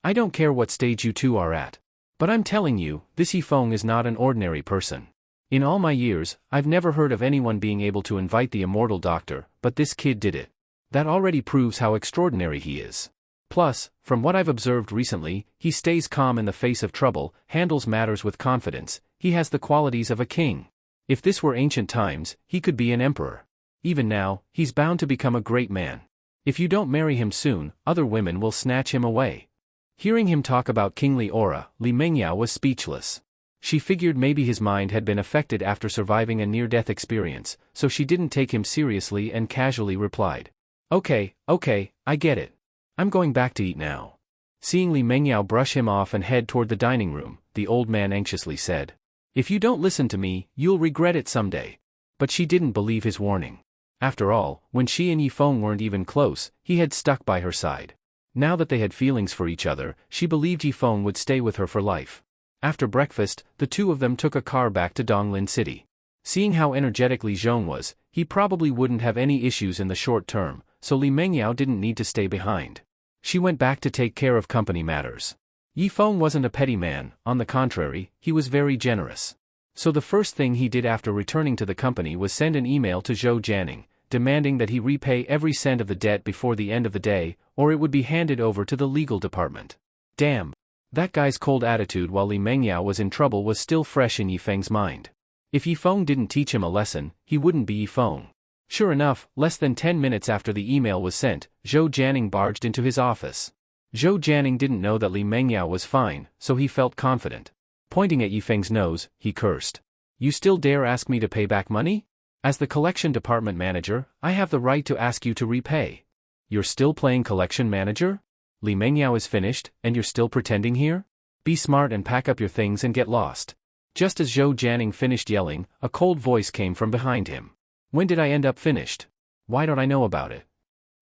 I don't care what stage you two are at. But I'm telling you, this Yifeng is not an ordinary person. In all my years, I've never heard of anyone being able to invite the immortal doctor, but this kid did it. That already proves how extraordinary he is. Plus, from what I've observed recently, he stays calm in the face of trouble, handles matters with confidence, he has the qualities of a king. If this were ancient times, he could be an emperor. Even now, he's bound to become a great man. If you don't marry him soon, other women will snatch him away. Hearing him talk about kingly aura, Li Mengyao was speechless. She figured maybe his mind had been affected after surviving a near-death experience, so she didn't take him seriously and casually replied, Okay, I get it. I'm going back to eat now. Seeing Li Mengyao brush him off and head toward the dining room, the old man anxiously said, If you don't listen to me, you'll regret it someday. But she didn't believe his warning. After all, when she and Yifeng weren't even close, he had stuck by her side. Now that they had feelings for each other, she believed Yifeng would stay with her for life. After breakfast, the two of them took a car back to Donglin City. Seeing how energetic Li Zhong was, he probably wouldn't have any issues in the short term, so Li Mengyao didn't need to stay behind. She went back to take care of company matters. Yifeng wasn't a petty man, on the contrary, he was very generous. So the first thing he did after returning to the company was send an email to Zhou Jianing, demanding that he repay every cent of the debt before the end of the day, or it would be handed over to the legal department. Damn. That guy's cold attitude while Li Mengyao was in trouble was still fresh in Yifeng's mind. If Yifeng didn't teach him a lesson, he wouldn't be Yifeng. Sure enough, less than 10 minutes after the email was sent, Zhou Jianing barged into his office. Zhou Jianing didn't know that Li Mengyao was fine, so he felt confident. Pointing at Yifeng's nose, he cursed. You still dare ask me to pay back money? As the collection department manager, I have the right to ask you to repay. You're still playing collection manager? Li Mengyao is finished, and you're still pretending here? Be smart and pack up your things and get lost. Just as Zhou Jianing finished yelling, a cold voice came from behind him. When did I end up finished? Why don't I know about it?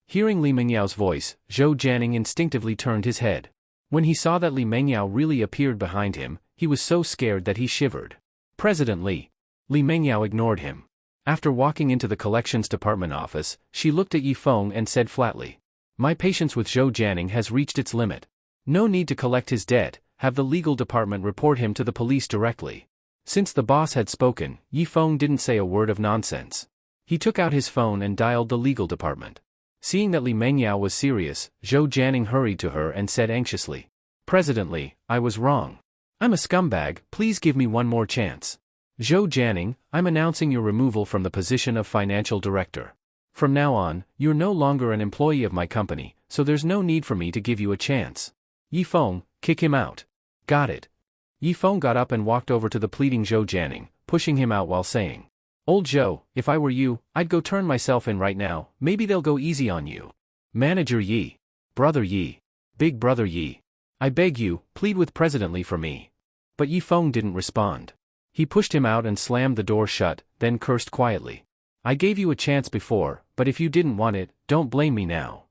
Hearing Li Mengyao's voice, Zhou Jianing instinctively turned his head. When he saw that Li Mengyao really appeared behind him, he was so scared that he shivered. President Li. Li Mengyao ignored him. After walking into the collections department office, she looked at Yifeng and said flatly, my patience with Zhou Jianing has reached its limit. No need to collect his debt, have the legal department report him to the police directly. Since the boss had spoken, Yifeng didn't say a word of nonsense. He took out his phone and dialed the legal department. Seeing that Li Mengyao was serious, Zhou Jianing hurried to her and said anxiously, President Li, I was wrong. I'm a scumbag, please give me one more chance. Zhou Jianing, I'm announcing your removal from the position of financial director. From now on, you're no longer an employee of my company, so there's no need for me to give you a chance. Yifeng, kick him out. Got it. Yifeng got up and walked over to the pleading Zhou Jianing, pushing him out while saying, Old Zhou, if I were you, I'd go turn myself in right now, maybe they'll go easy on you. Manager Yi. Brother Yi. Big brother Yi. I beg you, plead with President Li for me. But Yifeng didn't respond. He pushed him out and slammed the door shut, then cursed quietly. I gave you a chance before, but if you didn't want it, don't blame me now.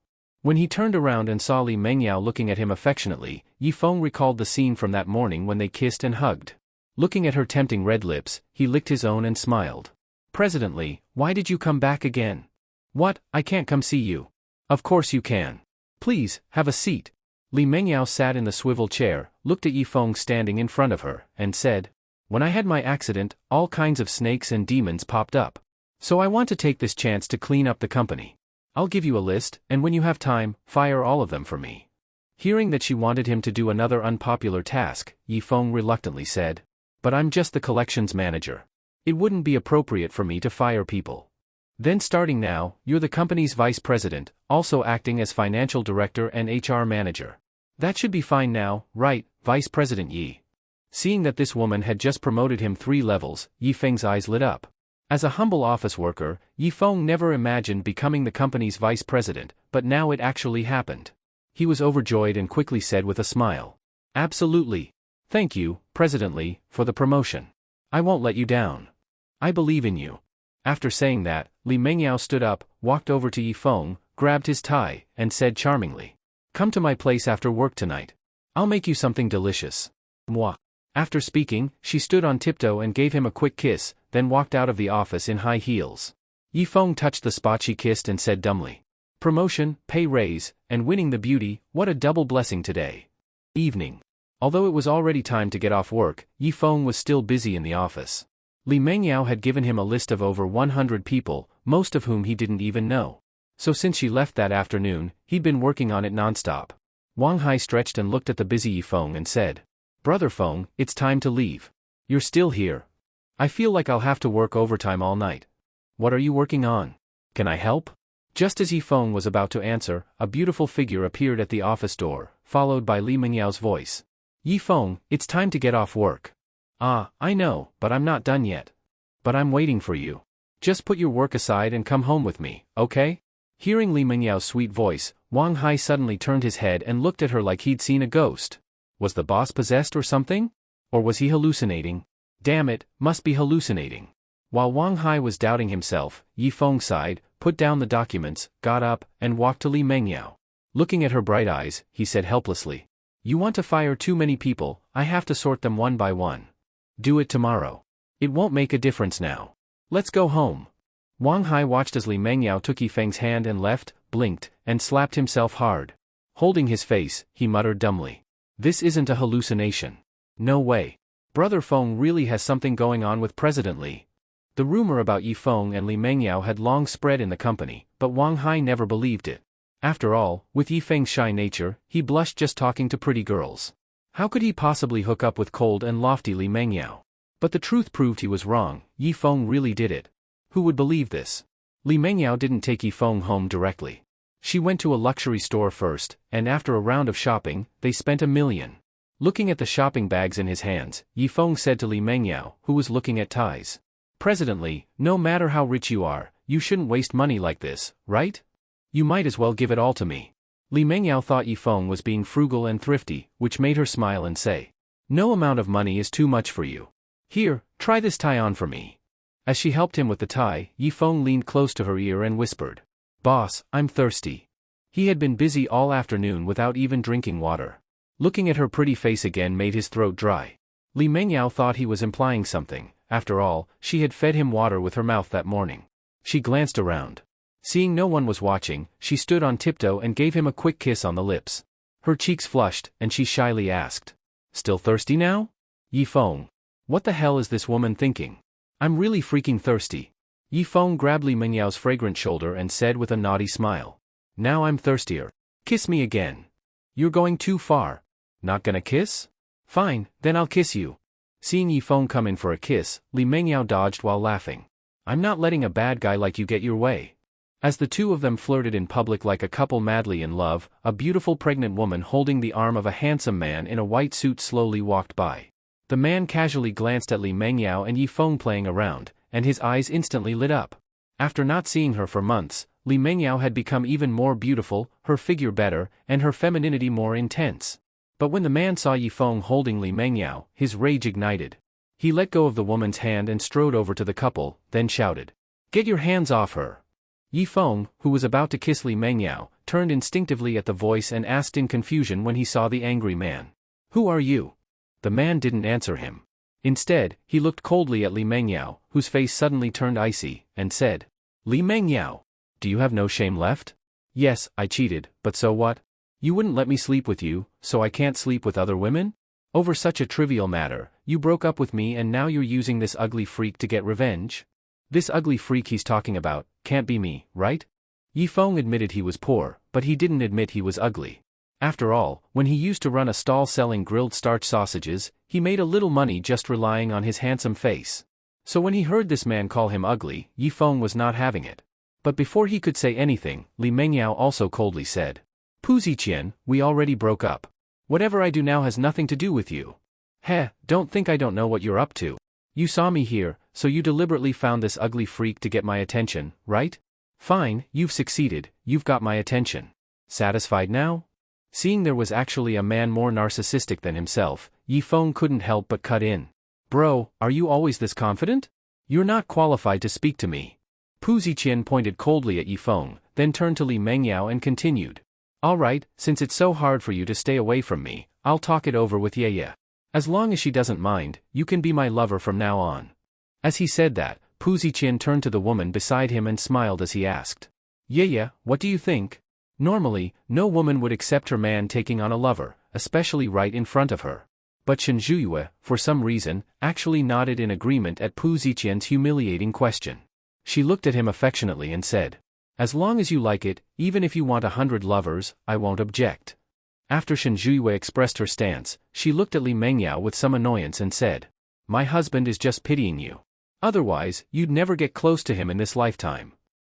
When he turned around and saw Li Mengyao looking at him affectionately, Yifeng recalled the scene from that morning when they kissed and hugged. Looking at her tempting red lips, he licked his own and smiled. President Li, why did you come back again? What, I can't come see you. Of course you can. Please, have a seat. Li Mengyao sat in the swivel chair, looked at Yifeng standing in front of her, and said, When I had my accident, all kinds of snakes and demons popped up. So I want to take this chance to clean up the company. I'll give you a list, and when you have time, fire all of them for me. Hearing that she wanted him to do another unpopular task, Yifeng reluctantly said, But I'm just the collections manager. It wouldn't be appropriate for me to fire people. Then starting now, you're the company's vice president, also acting as financial director and HR manager. That should be fine now, right, Vice President Yi? Seeing that this woman had just promoted him 3 levels, Yifeng's eyes lit up. As a humble office worker, Yifeng never imagined becoming the company's vice president, but now it actually happened. He was overjoyed and quickly said with a smile, Absolutely. Thank you, President Li, for the promotion. I won't let you down. I believe in you. After saying that, Li Mengyao stood up, walked over to Yifeng, grabbed his tie, and said charmingly, Come to my place after work tonight. I'll make you something delicious. Mwah. After speaking, she stood on tiptoe and gave him a quick kiss, then walked out of the office in high heels. Yifeng touched the spot she kissed and said dumbly, Promotion, pay raise, and winning the beauty, what a double blessing today. Evening. Although it was already time to get off work, Yifeng was still busy in the office. Li Mengyao had given him a list of over 100 people, most of whom he didn't even know. So since she left that afternoon, he'd been working on it nonstop. Wang Hai stretched and looked at the busy Yifeng and said, Brother Feng, it's time to leave. You're still here. I feel like I'll have to work overtime all night. What are you working on? Can I help? Just as Yifeng was about to answer, a beautiful figure appeared at the office door, followed by Li Mengyao's voice. Yifeng, it's time to get off work. Ah, I know, but I'm not done yet. But I'm waiting for you. Just put your work aside and come home with me, okay? Hearing Li Mengyao's sweet voice, Wang Hai suddenly turned his head and looked at her like he'd seen a ghost. Was the boss possessed or something? Or was he hallucinating? Damn it, must be hallucinating. While Wang Hai was doubting himself, Yifeng sighed, put down the documents, got up, and walked to Li Mengyao. Looking at her bright eyes, he said helplessly, You want to fire too many people, I have to sort them one by one. Do it tomorrow. It won't make a difference now. Let's go home. Wang Hai watched as Li Mengyao took Yifeng's hand and left, blinked, and slapped himself hard. Holding his face, he muttered dumbly. This isn't a hallucination. No way. Brother Feng really has something going on with President Li. The rumor about Yi Feng and Li Mengyao had long spread in the company, but Wang Hai never believed it. After all, with Yi Feng's shy nature, he blushed just talking to pretty girls. How could he possibly hook up with cold and lofty Li Mengyao? But the truth proved he was wrong. Yi Feng really did it. Who would believe this? Li Mengyao didn't take Yi Feng home directly. She went to a luxury store first, and after a round of shopping, they spent $1 million. Looking at the shopping bags in his hands, Yi Feng said to Li Mengyao, who was looking at ties. President Li, no matter how rich you are, you shouldn't waste money like this, right? You might as well give it all to me. Li Mengyao thought Yi Feng was being frugal and thrifty, which made her smile and say, no amount of money is too much for you. Here, try this tie on for me. As she helped him with the tie, Yi Feng leaned close to her ear and whispered, Boss, I'm thirsty. He had been busy all afternoon without even drinking water. Looking at her pretty face again made his throat dry. Li Mengyao thought he was implying something. After all, she had fed him water with her mouth that morning. She glanced around. Seeing no one was watching, she stood on tiptoe and gave him a quick kiss on the lips. Her cheeks flushed, and she shyly asked, Still thirsty now? Yi Feng. What the hell is this woman thinking? I'm really freaking thirsty. Yi Feng grabbed Li Mengyao's fragrant shoulder and said with a naughty smile. Now I'm thirstier. Kiss me again. You're going too far. Not gonna kiss? Fine, then I'll kiss you. Seeing Yi Feng come in for a kiss, Li Mengyao dodged while laughing. I'm not letting a bad guy like you get your way. As the two of them flirted in public like a couple madly in love, a beautiful pregnant woman holding the arm of a handsome man in a white suit slowly walked by. The man casually glanced at Li Mengyao and Yi Feng playing around, and his eyes instantly lit up. After not seeing her for months, Li Mengyao had become even more beautiful, her figure better, and her femininity more intense. But when the man saw Yi Feng holding Li Mengyao, his rage ignited. He let go of the woman's hand and strode over to the couple, then shouted, Get your hands off her! Yi Feng, who was about to kiss Li Mengyao, turned instinctively at the voice and asked in confusion when he saw the angry man. Who are you? The man didn't answer him. Instead, he looked coldly at Li Mengyao, whose face suddenly turned icy, and said, Li Mengyao, do you have no shame left? Yes, I cheated, but so what? You wouldn't let me sleep with you, so I can't sleep with other women? Over such a trivial matter, you broke up with me and now you're using this ugly freak to get revenge? This ugly freak he's talking about can't be me, right? Yi Feng admitted he was poor, but he didn't admit he was ugly. After all, when he used to run a stall selling grilled starch sausages, he made a little money just relying on his handsome face. So when he heard this man call him ugly, Yi Feng was not having it. But before he could say anything, Li Mengyao also coldly said, Pu Ziqian, we already broke up. Whatever I do now has nothing to do with you. Heh, don't think I don't know what you're up to. You saw me here, so you deliberately found this ugly freak to get my attention, right? Fine, you've succeeded, you've got my attention. Satisfied now? Seeing there was actually a man more narcissistic than himself, Yi Feng couldn't help but cut in. Bro, are you always this confident? You're not qualified to speak to me. Pu Ziqian pointed coldly at Yi Feng, then turned to Li Mengyao and continued. Alright, since it's so hard for you to stay away from me, I'll talk it over with Ye. As long as she doesn't mind, you can be my lover from now on. As he said that, Pu Ziqian turned to the woman beside him and smiled as he asked. Ye, what do you think? Normally, no woman would accept her man taking on a lover, especially right in front of her. But Shen Zhuyue, for some reason, actually nodded in agreement at Pu Ziqian's humiliating question. She looked at him affectionately and said, As long as you like it, even if you want 100 lovers, I won't object. After Shen Zhuyue expressed her stance, she looked at Li Mengyao with some annoyance and said, My husband is just pitying you. Otherwise, you'd never get close to him in this lifetime.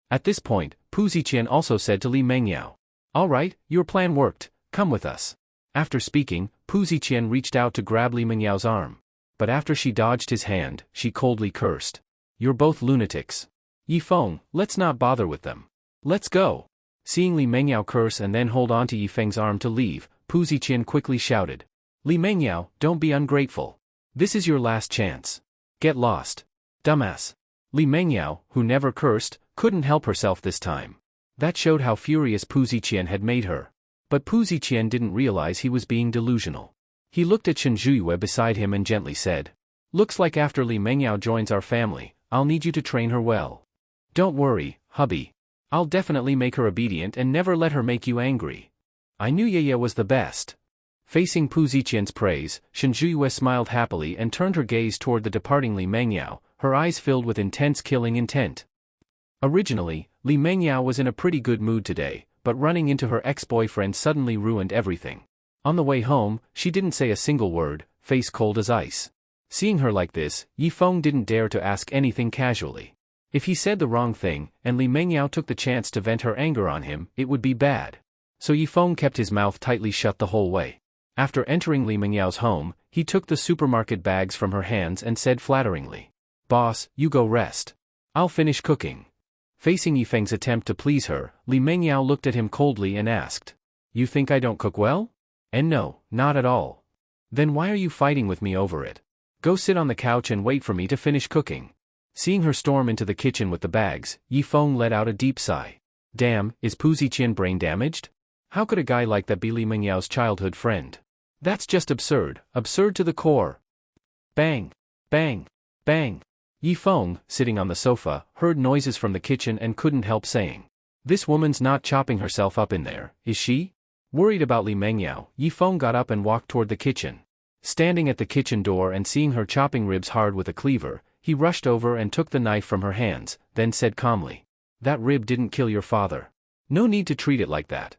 At this point, Pu Ziqian also said to Li Mengyao, Alright, your plan worked, come with us. After speaking, Pu Ziqian reached out to grab Li Mengyao's arm. But after she dodged his hand, she coldly cursed. You're both lunatics. Yi Feng, let's not bother with them. Let's go. Seeing Li Mengyao curse and then hold on to Yi Feng's arm to leave, Pu Ziqian quickly shouted. Li Mengyao, don't be ungrateful. This is your last chance. Get lost. Dumbass. Li Mengyao, who never cursed, couldn't help herself this time. That showed how furious Pu Ziqian had made her. But Pu Ziqian didn't realize he was being delusional. He looked at Shen Zhuyue beside him and gently said, Looks like after Li Mengyao joins our family, I'll need you to train her well. Don't worry, hubby. I'll definitely make her obedient and never let her make you angry. I knew Yeye was the best. Facing Pu Ziqian's praise, Shen Zhuiyue smiled happily and turned her gaze toward the departing Li Mengyao, her eyes filled with intense killing intent. Originally, Li Mengyao was in a pretty good mood today, but running into her ex-boyfriend suddenly ruined everything. On the way home, she didn't say a single word, face cold as ice. Seeing her like this, Yi Feng didn't dare to ask anything casually. If he said the wrong thing, and Li Mengyao took the chance to vent her anger on him, it would be bad. So Yi Feng kept his mouth tightly shut the whole way. After entering Li Mengyao's home, he took the supermarket bags from her hands and said flatteringly, "Boss, you go rest. I'll finish cooking." Facing Yi Feng's attempt to please her, Li Mengyao looked at him coldly and asked, "You think I don't cook well?" "And no, not at all." "Then why are you fighting with me over it? Go sit on the couch and wait for me to finish cooking." Seeing her storm into the kitchen with the bags, Yi Feng let out a deep sigh. Damn, is Pu Ziqian brain damaged? How could a guy like that be Li Mengyao's childhood friend? That's just absurd, absurd to the core. Bang! Bang! Bang! Yi Feng, sitting on the sofa, heard noises from the kitchen and couldn't help saying, "This woman's not chopping herself up in there, is she?" Worried about Li Mengyao, Yi Feng got up and walked toward the kitchen. Standing at the kitchen door and seeing her chopping ribs hard with a cleaver, he rushed over and took the knife from her hands, then said calmly, "That rib didn't kill your father. No need to treat it like that."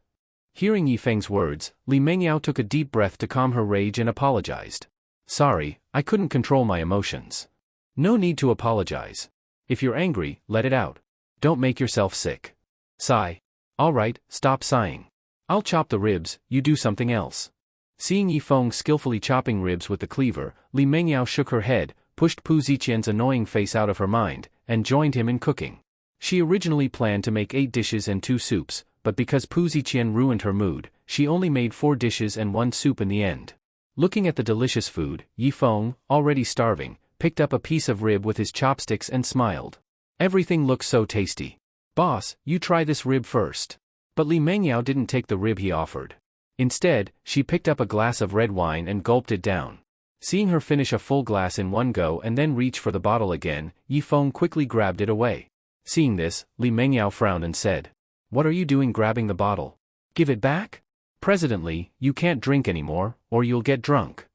Hearing Yi Feng's words, Li Mengyao took a deep breath to calm her rage and apologized. "Sorry, I couldn't control my emotions." "No need to apologize. If you're angry, let it out. Don't make yourself sick. Sigh. All right, stop sighing. I'll chop the ribs, you do something else." Seeing Yi Feng skillfully chopping ribs with the cleaver, Li Mengyao shook her head, pushed Pu Ziqian's annoying face out of her mind, and joined him in cooking. She originally planned to make 8 dishes and 2 soups, but because Pu Ziqian ruined her mood, she only made 4 dishes and 1 soup in the end. Looking at the delicious food, Yi Feng, already starving, picked up a piece of rib with his chopsticks and smiled. Everything looks so tasty. "Boss, you try this rib first." But Li Mengyao didn't take the rib he offered. Instead, she picked up a glass of red wine and gulped it down. Seeing her finish a full glass in one go and then reach for the bottle again, Yi Feng quickly grabbed it away. Seeing this, Li Mengyao frowned and said, "What are you doing grabbing the bottle? Give it back? Presidently, you can't drink anymore, or you'll get drunk."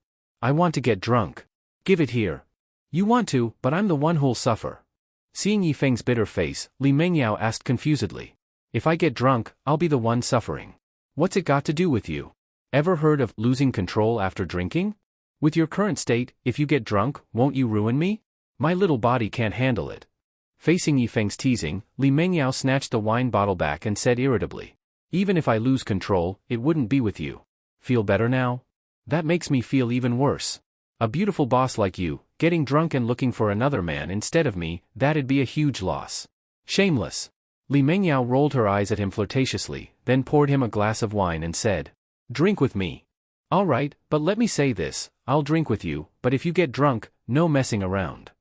"I want to get drunk. Give it here." "You want to, but I'm the one who'll suffer." Seeing Yi Feng's bitter face, Li Mengyao asked confusedly, "If I get drunk, I'll be the one suffering. What's it got to do with you? Ever heard of losing control after drinking? With your current state, if you get drunk, won't you ruin me? My little body can't handle it." Facing Yi Feng's teasing, Li Mengyao snatched the wine bottle back and said irritably, "Even if I lose control, it wouldn't be with you. Feel better now? That makes me feel even worse. A beautiful boss like you, getting drunk and looking for another man instead of me, that'd be a huge loss. Shameless." Li Mengyao rolled her eyes at him flirtatiously, then poured him a glass of wine and said, "Drink with me." "All right, but let me say this, I'll drink with you, but if you get drunk, no messing around.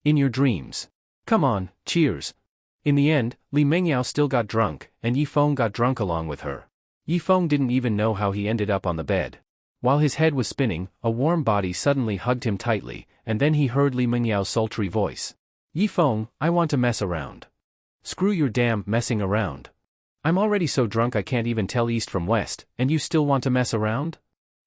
In your dreams. Come on, cheers." In the end, Li Mengyao still got drunk, and Yi Feng got drunk along with her. Yi Feng didn't even know how he ended up on the bed. While his head was spinning, a warm body suddenly hugged him tightly, and then he heard Li Mengyao's sultry voice. "Yi Feng, I want to mess around." "Screw your damn messing around. I'm already so drunk I can't even tell east from west, and you still want to mess around?"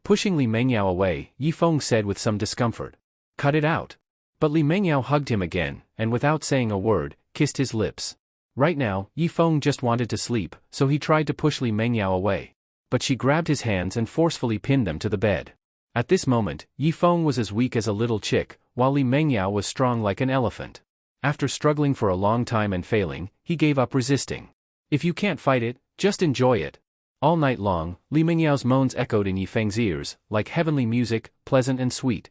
Pushing Li Mengyao away, Yi Feng said with some discomfort, "Cut it out." But Li Mengyao hugged him again, and without saying a word, kissed his lips. Right now, Yi Feng just wanted to sleep, so he tried to push Li Mengyao away. But she grabbed his hands and forcefully pinned them to the bed. At this moment, Yi Feng was as weak as a little chick, while Li Mengyao was strong like an elephant. After struggling for a long time and failing, he gave up resisting. "If you can't fight it, just enjoy it." All night long, Li Mengyao's moans echoed in Yi Feng's ears, like heavenly music, pleasant and sweet.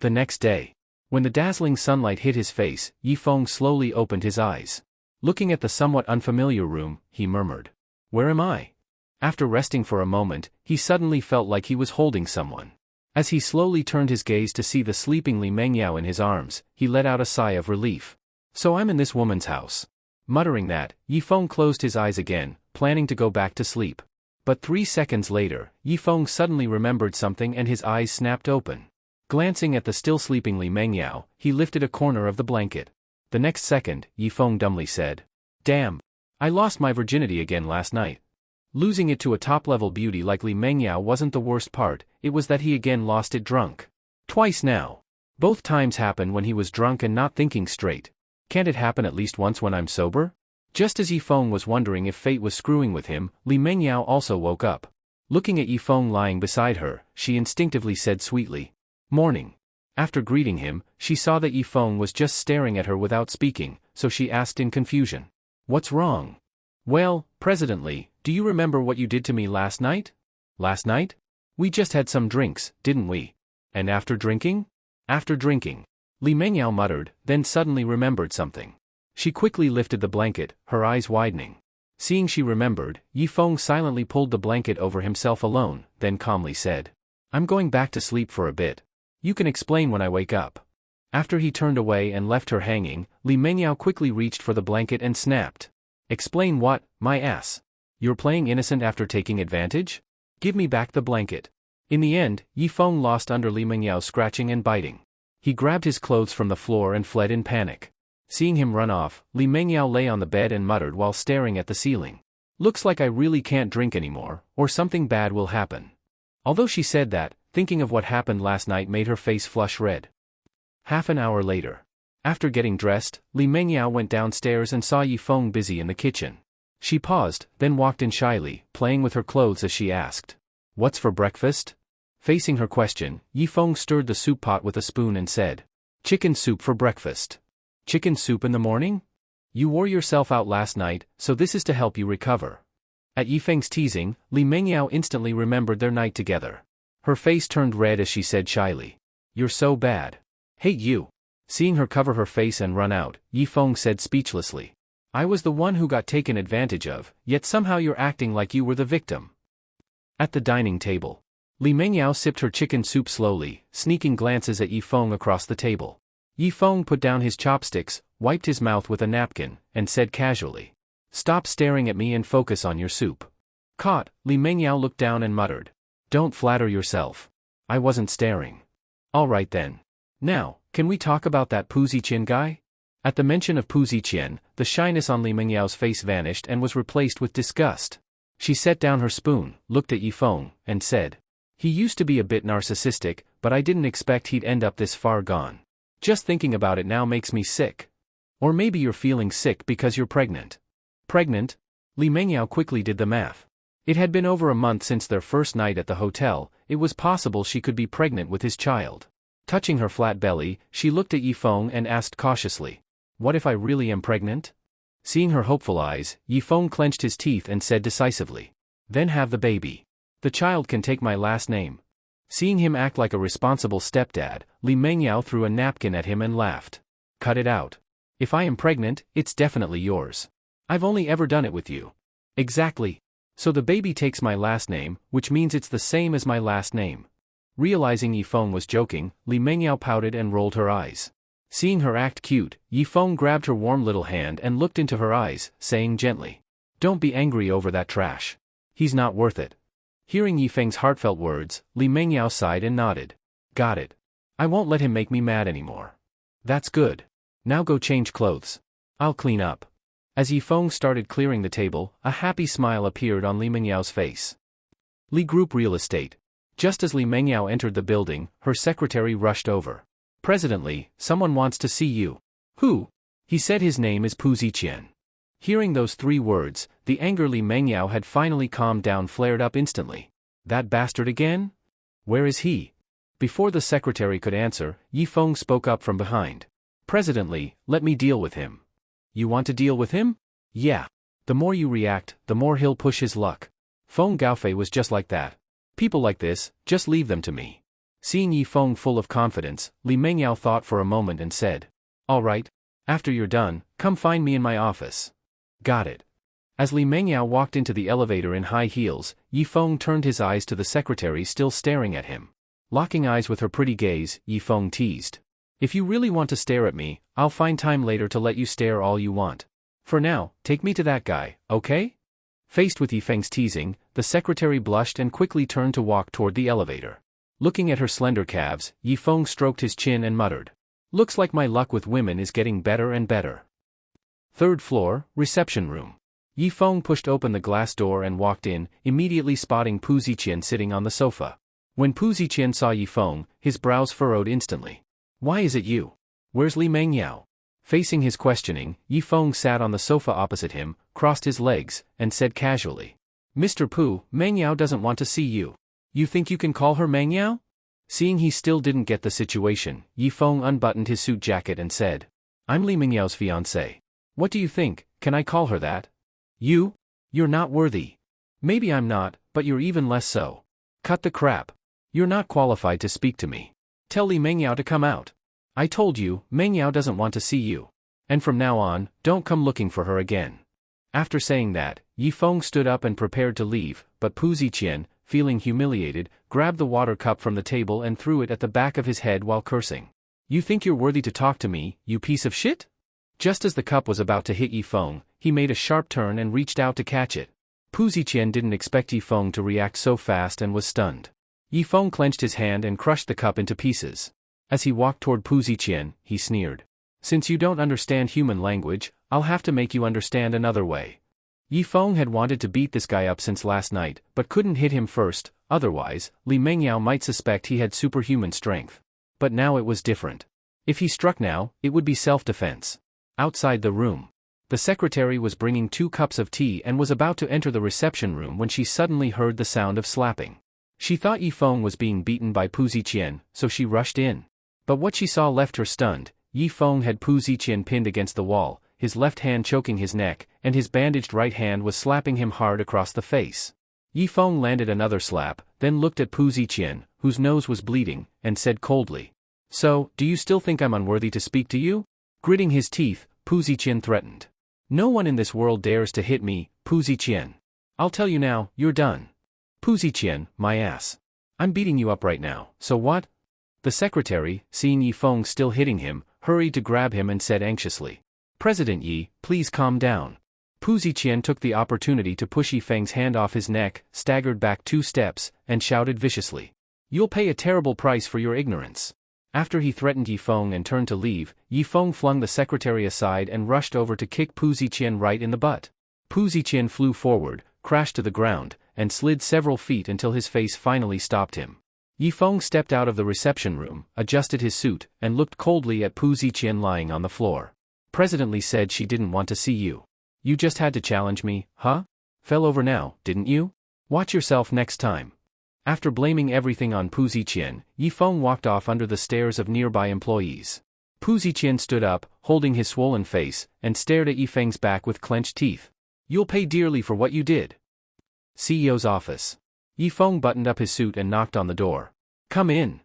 The next day, when the dazzling sunlight hit his face, Yi Feng slowly opened his eyes. Looking at the somewhat unfamiliar room, he murmured, "Where am I?" After resting for a moment, he suddenly felt like he was holding someone. As he slowly turned his gaze to see the sleeping Li Mengyao in his arms, he let out a sigh of relief. "So I'm in this woman's house." Muttering that, Yi Feng closed his eyes again, planning to go back to sleep. But 3 seconds later, Yi Feng suddenly remembered something and his eyes snapped open. Glancing at the still sleeping Li Mengyao, he lifted a corner of the blanket. The next second, Yi Feng dumbly said, "Damn! I lost my virginity again last night. Losing it to a top-level beauty like Li Mengyao wasn't the worst part, it was that he again lost it drunk. Twice now. Both times happened when he was drunk and not thinking straight. Can't it happen at least once when I'm sober? Just as Yifeng was wondering if fate was screwing with him, Li Mengyao also woke up. Looking at Yifeng lying beside her, she instinctively said sweetly, "Morning." After greeting him, she saw that Yifeng was just staring at her without speaking, so she asked in confusion, "What's wrong?" "Well, President Li, do you remember what you did to me last night?" "Last night? We just had some drinks, didn't we?" "And after drinking?" "After drinking." Li Mengyao muttered, then suddenly remembered something. She quickly lifted the blanket, her eyes widening. Seeing she remembered, Yifeng silently pulled the blanket over himself alone, then calmly said, "I'm going back to sleep for a bit. You can explain when I wake up." After he turned away and left her hanging, Li Mengyao quickly reached for the blanket and snapped. "Explain what, my ass? You're playing innocent after taking advantage? Give me back the blanket." In the end, Yifeng lost under Li Mengyao's scratching and biting. He grabbed his clothes from the floor and fled in panic. Seeing him run off, Li Mengyao lay on the bed and muttered while staring at the ceiling, "Looks like I really can't drink anymore, or something bad will happen." Although she said that, thinking of what happened last night made her face flush red. Half an hour later. After getting dressed, Li Mengyao went downstairs and saw Yifeng busy in the kitchen. She paused, then walked in shyly, playing with her clothes as she asked, "What's for breakfast?" Facing her question, Yifeng stirred the soup pot with a spoon and said, "Chicken soup for breakfast." "Chicken soup in the morning? You wore yourself out last night, so this is to help you recover." At Yifeng's teasing, Li Mengyao instantly remembered their night together. Her face turned red as she said shyly, "You're so bad. Hate you." Seeing her cover her face and run out, Yifeng said speechlessly, "I was the one who got taken advantage of, yet somehow you're acting like you were the victim." At the dining table, Li Mengyao sipped her chicken soup slowly, sneaking glances at Yifeng across the table. Yifeng put down his chopsticks, wiped his mouth with a napkin, and said casually, "Stop staring at me and focus on your soup." Caught, Li Mengyao looked down and muttered, "Don't flatter yourself. I wasn't staring." "All right then. Now, can we talk about that Pu Ziqian guy?" At the mention of Pu Ziqian, the shyness on Li Mengyao's face vanished and was replaced with disgust. She set down her spoon, looked at Yifeng, and said, "He used to be a bit narcissistic, but I didn't expect he'd end up this far gone. Just thinking about it now makes me sick. Or maybe you're feeling sick because you're pregnant." "Pregnant?" Li Mengyao quickly did the math. It had been over a month since their first night at the hotel, it was possible she could be pregnant with his child. Touching her flat belly, she looked at Yifeng and asked cautiously, "What if I really am pregnant?" Seeing her hopeful eyes, Yifeng clenched his teeth and said decisively, "Then have the baby. The child can take my last name." Seeing him act like a responsible stepdad, Li Mengyao threw a napkin at him and laughed. "Cut it out. If I am pregnant, it's definitely yours. I've only ever done it with you." "Exactly. So the baby takes my last name, which means it's the same as my last name." Realizing Yifeng was joking, Li Mengyao pouted and rolled her eyes. Seeing her act cute, Yifeng grabbed her warm little hand and looked into her eyes, saying gently, "Don't be angry over that trash. He's not worth it." Hearing Yifeng's heartfelt words, Li Mengyao sighed and nodded. "Got it. I won't let him make me mad anymore." "That's good. Now go change clothes. I'll clean up." As Yifeng started clearing the table, a happy smile appeared on Li Mengyao's face. Li Group Real Estate. Just as Li Mengyao entered the building, her secretary rushed over. "President Li, someone wants to see you." "Who?" He said his name is Pu Ziqian. Hearing those 3 words, the anger Li Mengyao had finally calmed down flared up instantly. "That bastard again? Where is he?" Before the secretary could answer, Yifeng spoke up from behind. "President Li, let me deal with him." "You want to deal with him?" "Yeah. The more you react, the more he'll push his luck. Feng Gaofei was just like that. People like this, just leave them to me." Seeing Yifeng full of confidence, Li Mengyao thought for a moment and said, "All right. After you're done, come find me in my office." "Got it." As Li Mengyao walked into the elevator in high heels, Yifeng turned his eyes to the secretary still staring at him. Locking eyes with her pretty gaze, Yifeng teased, "If you really want to stare at me, I'll find time later to let you stare all you want. For now, take me to that guy, okay?" Faced with Yifeng's teasing, the secretary blushed and quickly turned to walk toward the elevator. Looking at her slender calves, Yifeng stroked his chin and muttered, "Looks like my luck with women is getting better and better." 3rd floor, reception room. Yifeng pushed open the glass door and walked in, immediately spotting Pu Ziqian sitting on the sofa. When Pu Ziqian saw Yifeng, his brows furrowed instantly. Why is it you? Where's Li Mengyao? Facing his questioning, Yifeng sat on the sofa opposite him, crossed his legs, and said casually. Mr. Pu, Mengyao doesn't want to see you. You think you can call her Mengyao? Seeing he still didn't get the situation, Yifeng unbuttoned his suit jacket and said. I'm Li Mengyao's fiancé. What do you think, can I call her that? You? You're not worthy. Maybe I'm not, but you're even less so. Cut the crap. You're not qualified to speak to me. Tell Li Mengyao to come out. I told you, Mengyao doesn't want to see you. And from now on, don't come looking for her again. After saying that, Yifeng stood up and prepared to leave, but Pu Ziqian, feeling humiliated, grabbed the water cup from the table and threw it at the back of his head while cursing. You think you're worthy to talk to me, you piece of shit? Just as the cup was about to hit Yifeng, he made a sharp turn and reached out to catch it. Pu Ziqian didn't expect Yifeng to react so fast and was stunned. Yifeng clenched his hand and crushed the cup into pieces. As he walked toward Pu Ziqian, he sneered. Since you don't understand human language, I'll have to make you understand another way. Yifeng had wanted to beat this guy up since last night, but couldn't hit him first, otherwise, Li Mengyao might suspect he had superhuman strength. But now it was different. If he struck now, it would be self-defense. Outside the room, the secretary was bringing 2 cups of tea and was about to enter the reception room when she suddenly heard the sound of slapping. She thought Yifeng was being beaten by Pu Ziqian, so she rushed in. But what she saw left her stunned. Yifeng had Pu Ziqian pinned against the wall, his left hand choking his neck, and his bandaged right hand was slapping him hard across the face. Yifeng landed another slap, then looked at Pu Ziqian, whose nose was bleeding, and said coldly. So, do you still think I'm unworthy to speak to you? Gritting his teeth, Pu Ziqian threatened. No one in this world dares to hit me, Pu Ziqian. I'll tell you now, you're done. Pu Ziqian, my ass. I'm beating you up right now, so what? The secretary, seeing Yifeng still hitting him, hurried to grab him and said anxiously. President Yi, please calm down. Pu Ziqian took the opportunity to push Yifeng's hand off his neck, staggered back 2 steps, and shouted viciously. You'll pay a terrible price for your ignorance. After he threatened Yifeng and turned to leave, Yifeng flung the secretary aside and rushed over to kick Pu Ziqian right in the butt. Pu Ziqian flew forward, crashed to the ground, and slid several feet until his face finally stopped him. Yifeng stepped out of the reception room, adjusted his suit, and looked coldly at Pu Ziqian lying on the floor. President Li said she didn't want to see you. You just had to challenge me, huh? Fell over now, didn't you? Watch yourself next time. After blaming everything on Pu Ziqian, Yifeng walked off under the stares of nearby employees. Pu Ziqian stood up, holding his swollen face, and stared at Yifeng's back with clenched teeth. You'll pay dearly for what you did. CEO's office. Yifeng buttoned up his suit and knocked on the door. Come in.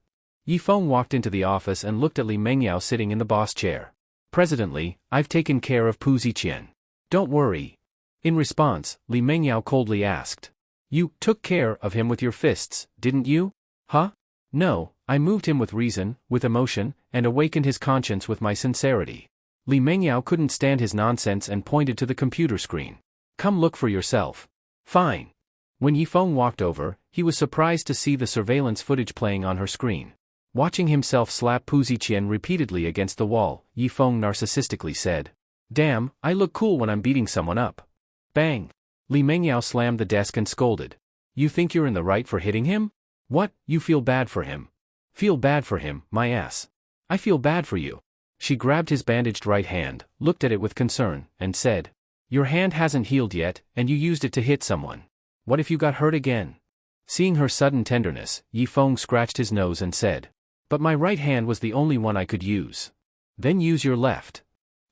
Yifeng walked into the office and looked at Li Mengyao sitting in the boss chair. President Li, I've taken care of Pu Ziqian. Don't worry. In response, Li Mengyao coldly asked. You took care of him with your fists, didn't you? Huh? No, I moved him with reason, with emotion, and awakened his conscience with my sincerity. Li Mengyao couldn't stand his nonsense and pointed to the computer screen. Come look for yourself. Fine. When Yifeng walked over, he was surprised to see the surveillance footage playing on her screen. Watching himself slap Pu Ziqian repeatedly against the wall, Yifeng narcissistically said. Damn, I look cool when I'm beating someone up. Bang. Li Mengyao slammed the desk and scolded. You think you're in the right for hitting him? What, you feel bad for him? Feel bad for him, my ass. I feel bad for you. She grabbed his bandaged right hand, looked at it with concern, and said. Your hand hasn't healed yet, and you used it to hit someone. What if you got hurt again? Seeing her sudden tenderness, Yifeng scratched his nose and said. But my right hand was the only one I could use. Then use your left.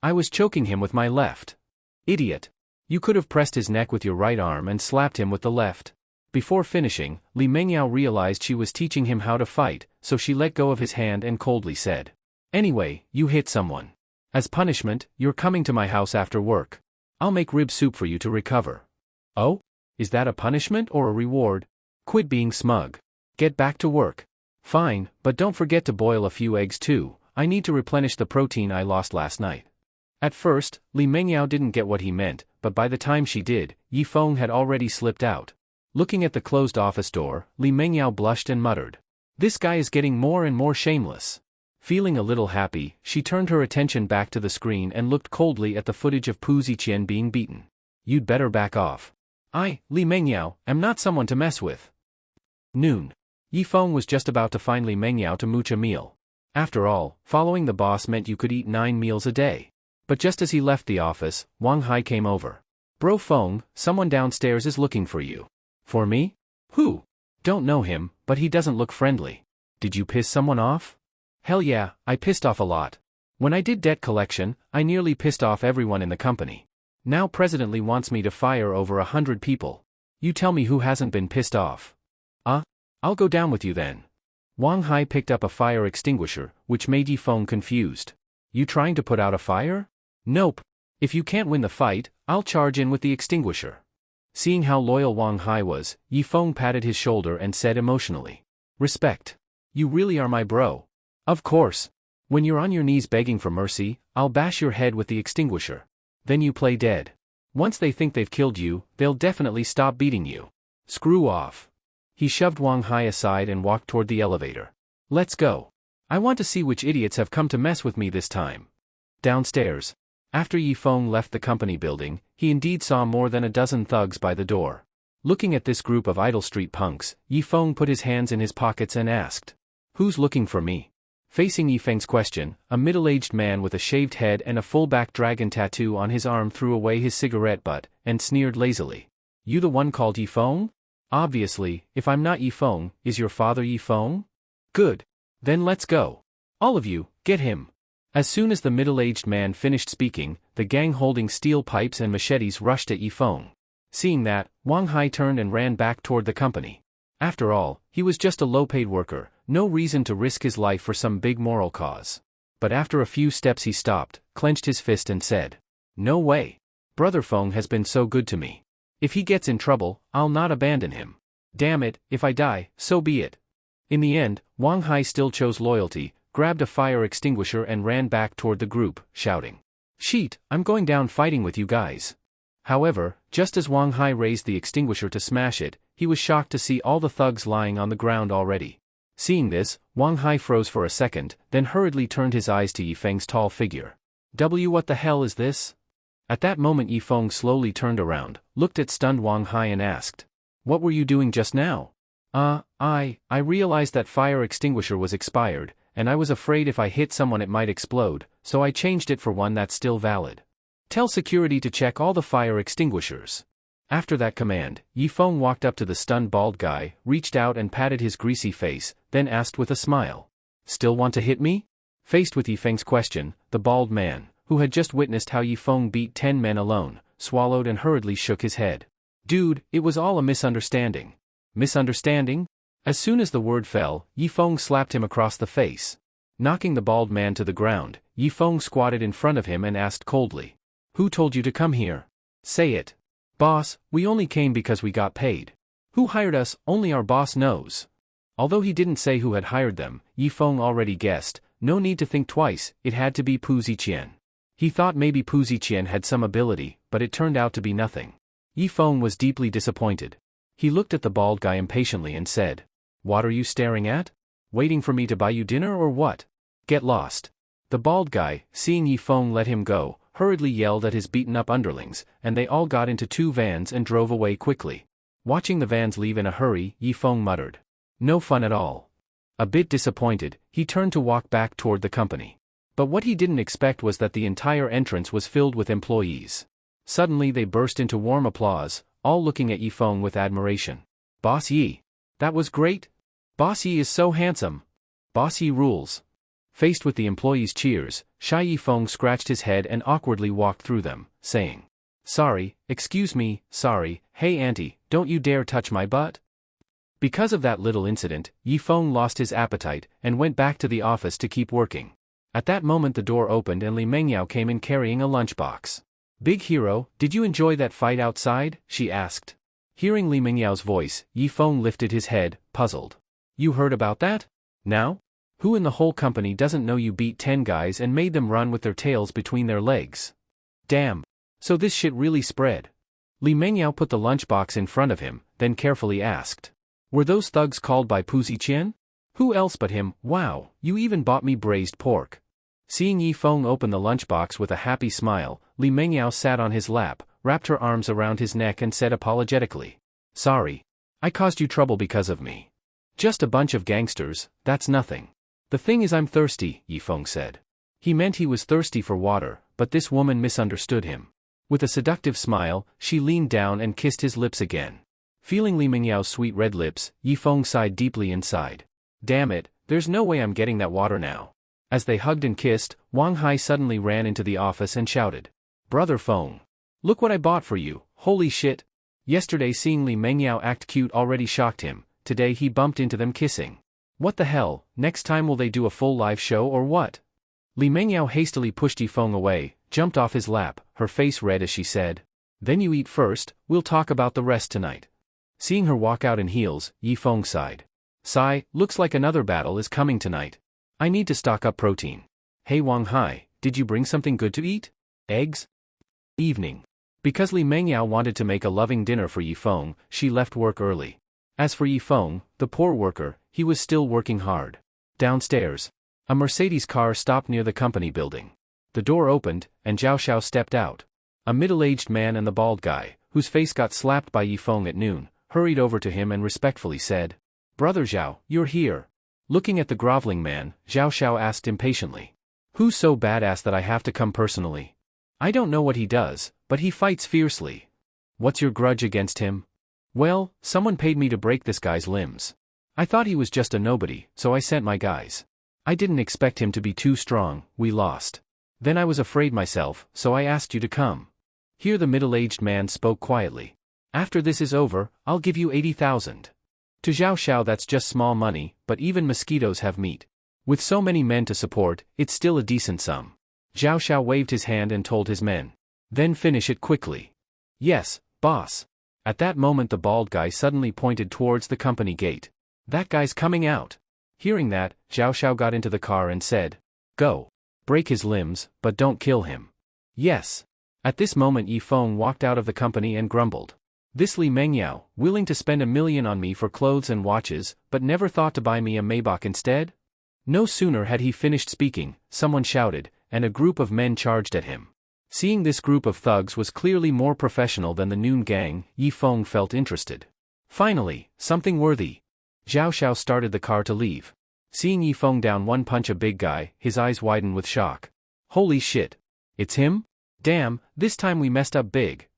I was choking him with my left. Idiot. You could have pressed his neck with your right arm and slapped him with the left. Before finishing, Li Mengyao realized she was teaching him how to fight, so she let go of his hand and coldly said. Anyway, you hit someone. As punishment, you're coming to my house after work. I'll make rib soup for you to recover. Oh? Is that a punishment or a reward? Quit being smug. Get back to work. Fine, but don't forget to boil a few eggs too. I need to replenish the protein I lost last night. At first, Li Mengyao didn't get what he meant, but by the time she did, Yifeng had already slipped out. Looking at the closed office door, Li Mengyao blushed and muttered. This guy is getting more and more shameless. Feeling a little happy, she turned her attention back to the screen and looked coldly at the footage of Pu Ziqian being beaten. You'd better back off. I, Li Mengyao, am not someone to mess with. Noon. Yifeng was just about to find Li Mengyao to mooch a meal. After all, following the boss meant you could eat 9 meals a day. But just as he left the office, Wang Hai came over. Bro Feng, someone downstairs is looking for you. For me? Who? Don't know him, but he doesn't look friendly. Did you piss someone off? Hell yeah, I pissed off a lot. When I did debt collection, I nearly pissed off everyone in the company. Now President Li wants me to fire over 100 people. You tell me who hasn't been pissed off. I'll go down with you then. Wang Hai picked up a fire extinguisher, which made Yifeng confused. You trying to put out a fire? Nope. If you can't win the fight, I'll charge in with the extinguisher. Seeing how loyal Wang Hai was, Yifeng patted his shoulder and said emotionally. Respect. You really are my bro. Of course. When you're on your knees begging for mercy, I'll bash your head with the extinguisher. Then you play dead. Once they think they've killed you, they'll definitely stop beating you. Screw off. He shoved Wang Hai aside and walked toward the elevator. Let's go. I want to see which idiots have come to mess with me this time. Downstairs. After Yifeng left the company building, he indeed saw more than a dozen thugs by the door. Looking at this group of idle street punks, Yifeng put his hands in his pockets and asked. Who's looking for me? Facing Yifeng's question, a middle-aged man with a shaved head and a full-back dragon tattoo on his arm threw away his cigarette butt and sneered lazily. You the one called Yifeng? Obviously, if I'm not Yifeng, is your father Yifeng? Good. Then let's go. All of you, get him. As soon as the middle-aged man finished speaking, the gang holding steel pipes and machetes rushed at Yifeng. Seeing that, Wang Hai turned and ran back toward the company. After all, he was just a low-paid worker, no reason to risk his life for some big moral cause. But after a few steps he stopped, clenched his fist and said, No way. Brother Feng has been so good to me. If he gets in trouble, I'll not abandon him. Damn it, if I die, so be it. In the end, Wang Hai still chose loyalty, grabbed a fire extinguisher and ran back toward the group, shouting, Sheet, I'm going down fighting with you guys. However, just as Wang Hai raised the extinguisher to smash it, he was shocked to see all the thugs lying on the ground already. Seeing this, Wang Hai froze for a second, then hurriedly turned his eyes to Yifeng's tall figure. What the hell is this? At that moment Yifeng slowly turned around, looked at stunned Wang Hai and asked, What were you doing just now? I realized that fire extinguisher was expired, and I was afraid if I hit someone it might explode, so I changed it for one that's still valid. Tell security to check all the fire extinguishers. After that command, Yifeng walked up to the stunned bald guy, reached out and patted his greasy face, then asked with a smile. Still want to hit me? Faced with Yifeng's question, the bald man, who had just witnessed how Yifeng beat 10 men alone, swallowed and hurriedly shook his head. Dude, it was all a misunderstanding. Misunderstanding? As soon as the word fell, Yifeng slapped him across the face. Knocking the bald man to the ground, Yifeng squatted in front of him and asked coldly. Who told you to come here? Say it. Boss, we only came because we got paid. Who hired us, only our boss knows. Although he didn't say who had hired them, Yifeng already guessed, no need to think twice, it had to be Pu Ziqian. He thought maybe Pu Ziqian had some ability, but it turned out to be nothing. Yifeng was deeply disappointed. He looked at the bald guy impatiently and said, What are you staring at? Waiting for me to buy you dinner or what? Get lost. The bald guy, seeing Yifeng let him go, hurriedly yelled at his beaten-up underlings, and they all got into 2 vans and drove away quickly. Watching the vans leave in a hurry, Yifeng muttered, No fun at all. A bit disappointed, he turned to walk back toward the company. But what he didn't expect was that the entire entrance was filled with employees. Suddenly they burst into warm applause, all looking at Yifeng with admiration. Boss Yi. That was great. Boss Yi is so handsome. Boss Yi rules. Faced with the employees' cheers, Shy Yifeng scratched his head and awkwardly walked through them, saying, Sorry, excuse me, sorry, hey auntie, don't you dare touch my butt. Because of that little incident, Yifeng lost his appetite and went back to the office to keep working. At that moment the door opened and Li Mengyao came in carrying a lunchbox. Big hero, did you enjoy that fight outside? She asked. Hearing Li Mengyao's voice, Yifeng lifted his head, puzzled. You heard about that? Now? Who in the whole company doesn't know you beat 10 guys and made them run with their tails between their legs? Damn. So this shit really spread. Li Mengyao put the lunchbox in front of him, then carefully asked. Were those thugs called by Pu Ziqian? Who else but him? Wow, you even bought me braised pork. Seeing Yifeng open the lunchbox with a happy smile, Li Mengyao sat on his lap, wrapped her arms around his neck and said apologetically. Sorry. I caused you trouble because of me. Just a bunch of gangsters, that's nothing. The thing is I'm thirsty, Yifeng said. He meant he was thirsty for water, but this woman misunderstood him. With a seductive smile, she leaned down and kissed his lips again. Feeling Li Mengyao's sweet red lips, Yifeng sighed deeply inside. Damn it, there's no way I'm getting that water now. As they hugged and kissed, Wang Hai suddenly ran into the office and shouted. Brother Feng. Look what I bought for you, holy shit. Yesterday seeing Li Mengyao act cute already shocked him, today he bumped into them kissing. What the hell, next time will they do a full live show or what? Li Mengyao hastily pushed Yifeng away, jumped off his lap, her face red as she said. Then you eat first, we'll talk about the rest tonight. Seeing her walk out in heels, Yifeng sighed. Sigh, looks like another battle is coming tonight. I need to stock up protein. Hey Wang Hai, did you bring something good to eat? Eggs? Evening. Because Li Mengyao wanted to make a loving dinner for Yifeng, she left work early. As for Yifeng, the poor worker, he was still working hard. Downstairs. A Mercedes car stopped near the company building. The door opened, and Zhao Xiao stepped out. A middle-aged man and the bald guy, whose face got slapped by Yifeng at noon, hurried over to him and respectfully said, Brother Zhao, you're here. Looking at the groveling man, Zhao Xiao asked impatiently. Who's so badass that I have to come personally? I don't know what he does, but he fights fiercely. What's your grudge against him? Well, someone paid me to break this guy's limbs. I thought he was just a nobody, so I sent my guys. I didn't expect him to be too strong, we lost. Then I was afraid myself, so I asked you to come. Here the middle-aged man spoke quietly. After this is over, I'll give you 80,000. To Zhao Xiao that's just small money, but even mosquitoes have meat. With so many men to support, it's still a decent sum. Zhao Xiao waved his hand and told his men. Then finish it quickly. Yes, boss. At that moment the bald guy suddenly pointed towards the company gate. That guy's coming out. Hearing that, Zhao Xiao got into the car and said. Go. Break his limbs, but don't kill him. Yes. At this moment Yifeng walked out of the company and grumbled. This Li Mengyao, willing to spend $1 million on me for clothes and watches, but never thought to buy me a Maybach instead? No sooner had he finished speaking, someone shouted, and a group of men charged at him. Seeing this group of thugs was clearly more professional than the Noon Gang, Yifeng felt interested. Finally, something worthy. Zhao Xiao started the car to leave. Seeing Yifeng down one punch a big guy, his eyes widened with shock. Holy shit. It's him? Damn, this time we messed up big.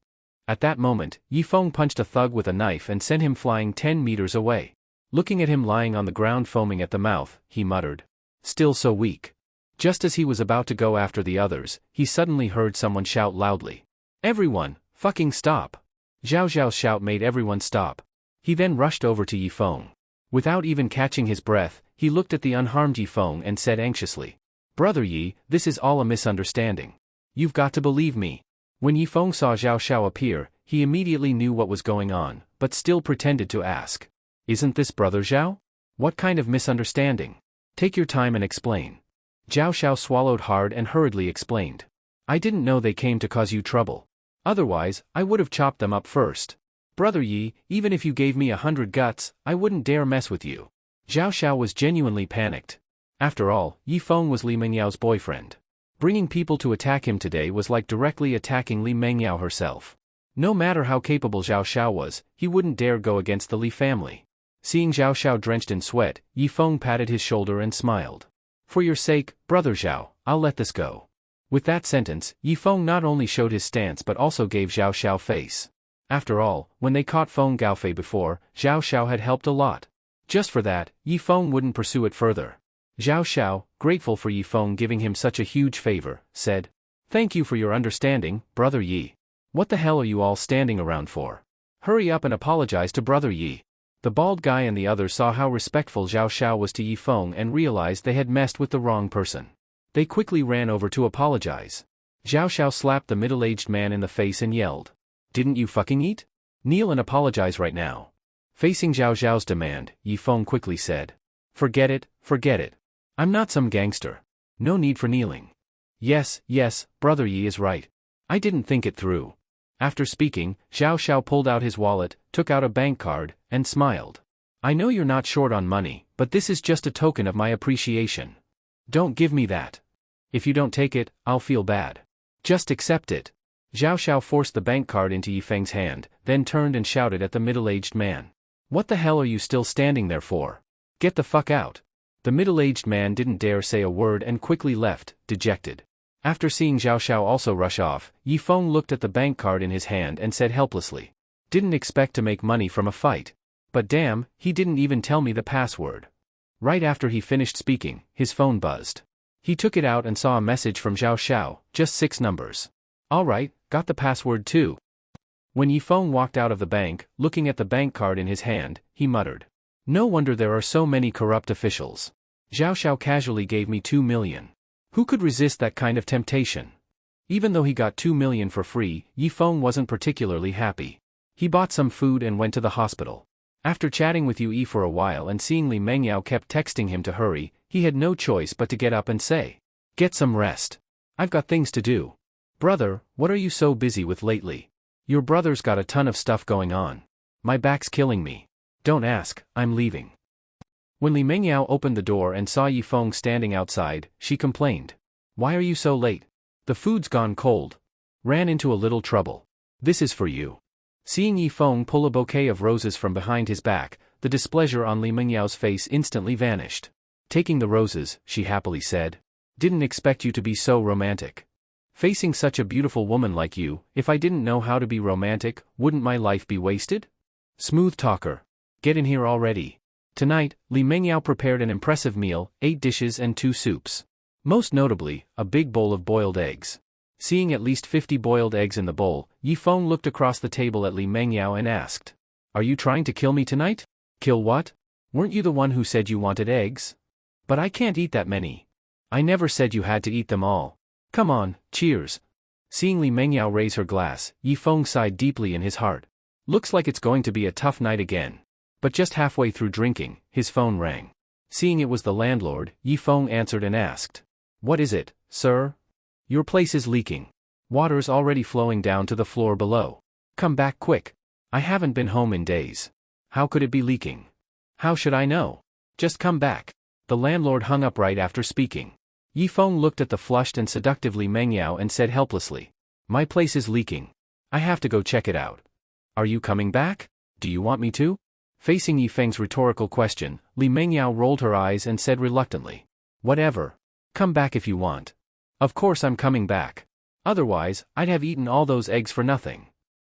At that moment, Yifeng punched a thug with a knife and sent him flying 10 meters away. Looking at him lying on the ground foaming at the mouth, he muttered. Still so weak. Just as he was about to go after the others, he suddenly heard someone shout loudly. Everyone, fucking stop. Zhao Zhao's shout made everyone stop. He then rushed over to Yifeng. Without even catching his breath, he looked at the unharmed Yifeng and said anxiously. Brother Yi, this is all a misunderstanding. You've got to believe me. When Yifeng saw Zhao Xiao appear, he immediately knew what was going on, but still pretended to ask. Isn't this Brother Zhao? What kind of misunderstanding? Take your time and explain. Zhao Xiao swallowed hard and hurriedly explained. I didn't know they came to cause you trouble. Otherwise, I would have chopped them up first. Brother Yi, even if you gave me 100 guts, I wouldn't dare mess with you. Zhao Xiao was genuinely panicked. After all, Yifeng was Li Mengyao's boyfriend. Bringing people to attack him today was like directly attacking Li Mengyao herself. No matter how capable Zhao Xiao was, he wouldn't dare go against the Li family. Seeing Zhao Xiao drenched in sweat, Yifeng patted his shoulder and smiled. For your sake, Brother Zhao, I'll let this go. With that sentence, Yifeng not only showed his stance but also gave Zhao Xiao face. After all, when they caught Feng Gaofei before, Zhao Xiao had helped a lot. Just for that, Yifeng wouldn't pursue it further. Zhao Xiao, grateful for Yifeng giving him such a huge favor, said. Thank you for your understanding, Brother Yi. What the hell are you all standing around for? Hurry up and apologize to Brother Yi. The bald guy and the others saw how respectful Zhao Xiao was to Yifeng and realized they had messed with the wrong person. They quickly ran over to apologize. Zhao Xiao slapped the middle-aged man in the face and yelled. Didn't you fucking eat? Kneel and apologize right now. Facing Zhao Xiao's demand, Yifeng quickly said. Forget it, forget it. I'm not some gangster. No need for kneeling. Yes, Brother Yi is right. I didn't think it through. After speaking, Zhao Xiao pulled out his wallet, took out a bank card, and smiled. I know you're not short on money, but this is just a token of my appreciation. Don't give me that. If you don't take it, I'll feel bad. Just accept it. Zhao Xiao forced the bank card into Yifeng's hand, then turned and shouted at the middle-aged man. What the hell are you still standing there for? Get the fuck out. The middle-aged man didn't dare say a word and quickly left, dejected. After seeing Zhao Xiao also rush off, Yifeng looked at the bank card in his hand and said helplessly. Didn't expect to make money from a fight. But damn, he didn't even tell me the password. Right after he finished speaking, his phone buzzed. He took it out and saw a message from Zhao Xiao, just 6 numbers. Alright, got the password too. When Yifeng walked out of the bank, looking at the bank card in his hand, he muttered. No wonder there are so many corrupt officials. Zhao Xiao casually gave me 2 million. Who could resist that kind of temptation? Even though he got 2 million for free, Yifeng wasn't particularly happy. He bought some food and went to the hospital. After chatting with Yue for a while and seeing Li Mengyao kept texting him to hurry, he had no choice but to get up and say, get some rest. I've got things to do. Brother, what are you so busy with lately? Your brother's got a ton of stuff going on. My back's killing me. Don't ask, I'm leaving. When Li Mengyao opened the door and saw Yifeng standing outside, she complained. Why are you so late? The food's gone cold. Ran into a little trouble. This is for you. Seeing Yifeng pull a bouquet of roses from behind his back, the displeasure on Li Mengyao's face instantly vanished. Taking the roses, she happily said. Didn't expect you to be so romantic. Facing such a beautiful woman like you, if I didn't know how to be romantic, wouldn't my life be wasted? Smooth talker. Get in here already. Tonight, Li Mengyao prepared an impressive meal, 8 dishes and 2 soups. Most notably, a big bowl of boiled eggs. Seeing at least 50 boiled eggs in the bowl, Yifeng looked across the table at Li Mengyao and asked. Are you trying to kill me tonight? Kill what? Weren't you the one who said you wanted eggs? But I can't eat that many. I never said you had to eat them all. Come on, cheers. Seeing Li Mengyao raise her glass, Yifeng sighed deeply in his heart. Looks like it's going to be a tough night again. But just halfway through drinking, his phone rang. Seeing it was the landlord, Yifeng answered and asked. What is it, sir? Your place is leaking. Water's already flowing down to the floor below. Come back quick. I haven't been home in days. How could it be leaking? How should I know? Just come back. The landlord hung up right after speaking. Yifeng looked at the flushed and seductive Li Mengyao and said helplessly. My place is leaking. I have to go check it out. Are you coming back? Do you want me to? Facing Yifeng's rhetorical question, Li Mengyao rolled her eyes and said reluctantly. Whatever. Come back if you want. Of course I'm coming back. Otherwise, I'd have eaten all those eggs for nothing.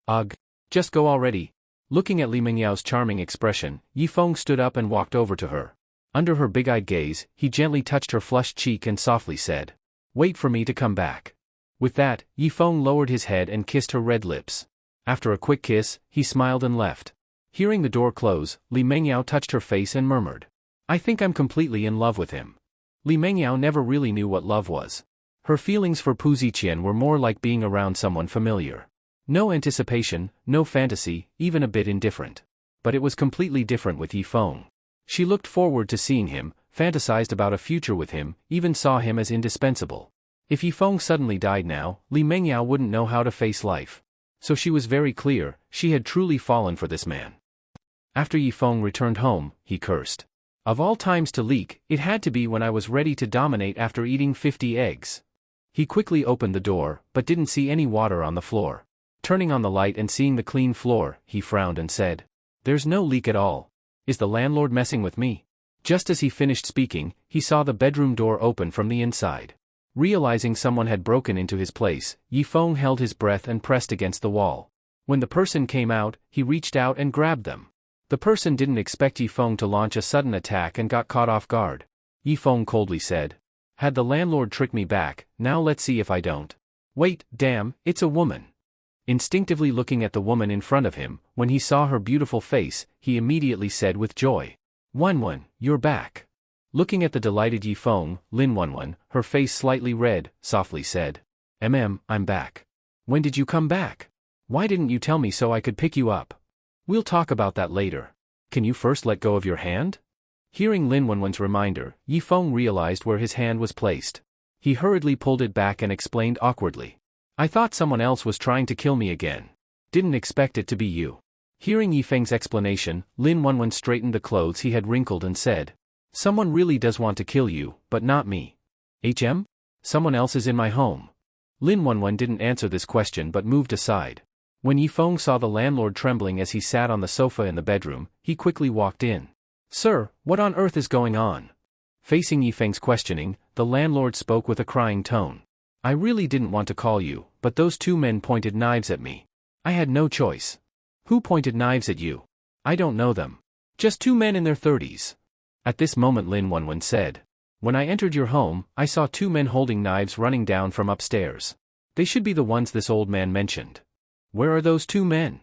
Ugh. Just go already. Looking at Li Mengyao's charming expression, Yifeng stood up and walked over to her. Under her big-eyed gaze, he gently touched her flushed cheek and softly said. Wait for me to come back. With that, Yifeng lowered his head and kissed her red lips. After a quick kiss, he smiled and left. Hearing the door close, Li Mengyao touched her face and murmured. I think I'm completely in love with him. Li Mengyao never really knew what love was. Her feelings for Pu Ziqian were more like being around someone familiar. No anticipation, no fantasy, even a bit indifferent. But it was completely different with Yifeng. She looked forward to seeing him, fantasized about a future with him, even saw him as indispensable. If Yifeng suddenly died now, Li Mengyao wouldn't know how to face life. So she was very clear, she had truly fallen for this man. After Yifeng returned home, he cursed. Of all times to leak, it had to be when I was ready to dominate after eating 50 eggs. He quickly opened the door, but didn't see any water on the floor. Turning on the light and seeing the clean floor, he frowned and said. There's no leak at all. Is the landlord messing with me? Just as he finished speaking, he saw the bedroom door open from the inside. Realizing someone had broken into his place, Yifeng held his breath and pressed against the wall. When the person came out, he reached out and grabbed them. The person didn't expect Yifeng to launch a sudden attack and got caught off guard. Yifeng coldly said. Had the landlord tricked me back, now let's see if I don't. Wait, damn, it's a woman. Instinctively looking at the woman in front of him, when he saw her beautiful face, he immediately said with joy. Wanwan, you're back. Looking at the delighted Yifeng, Lin Wanwan, her face slightly red, softly said. I'm back. When did you come back? Why didn't you tell me so I could pick you up? We'll talk about that later. Can you first let go of your hand? Hearing Lin Wanwan's reminder, Yifeng realized where his hand was placed. He hurriedly pulled it back and explained awkwardly. I thought someone else was trying to kill me again. Didn't expect it to be you. Hearing Yifeng's explanation, Lin Wanwan straightened the clothes he had wrinkled and said. Someone really does want to kill you, but not me. Someone else is in my home. Lin Wanwan didn't answer this question but moved aside. When Yifeng saw the landlord trembling as he sat on the sofa in the bedroom, he quickly walked in. "Sir, what on earth is going on?" Facing Yifeng's questioning, the landlord spoke with a crying tone. "I really didn't want to call you, but those two men pointed knives at me. I had no choice." "Who pointed knives at you?" "I don't know them. Just two men in their 30s. At this moment Lin Wanwan said. "When I entered your home, I saw two men holding knives running down from upstairs. They should be the ones this old man mentioned." "Where are those two men?"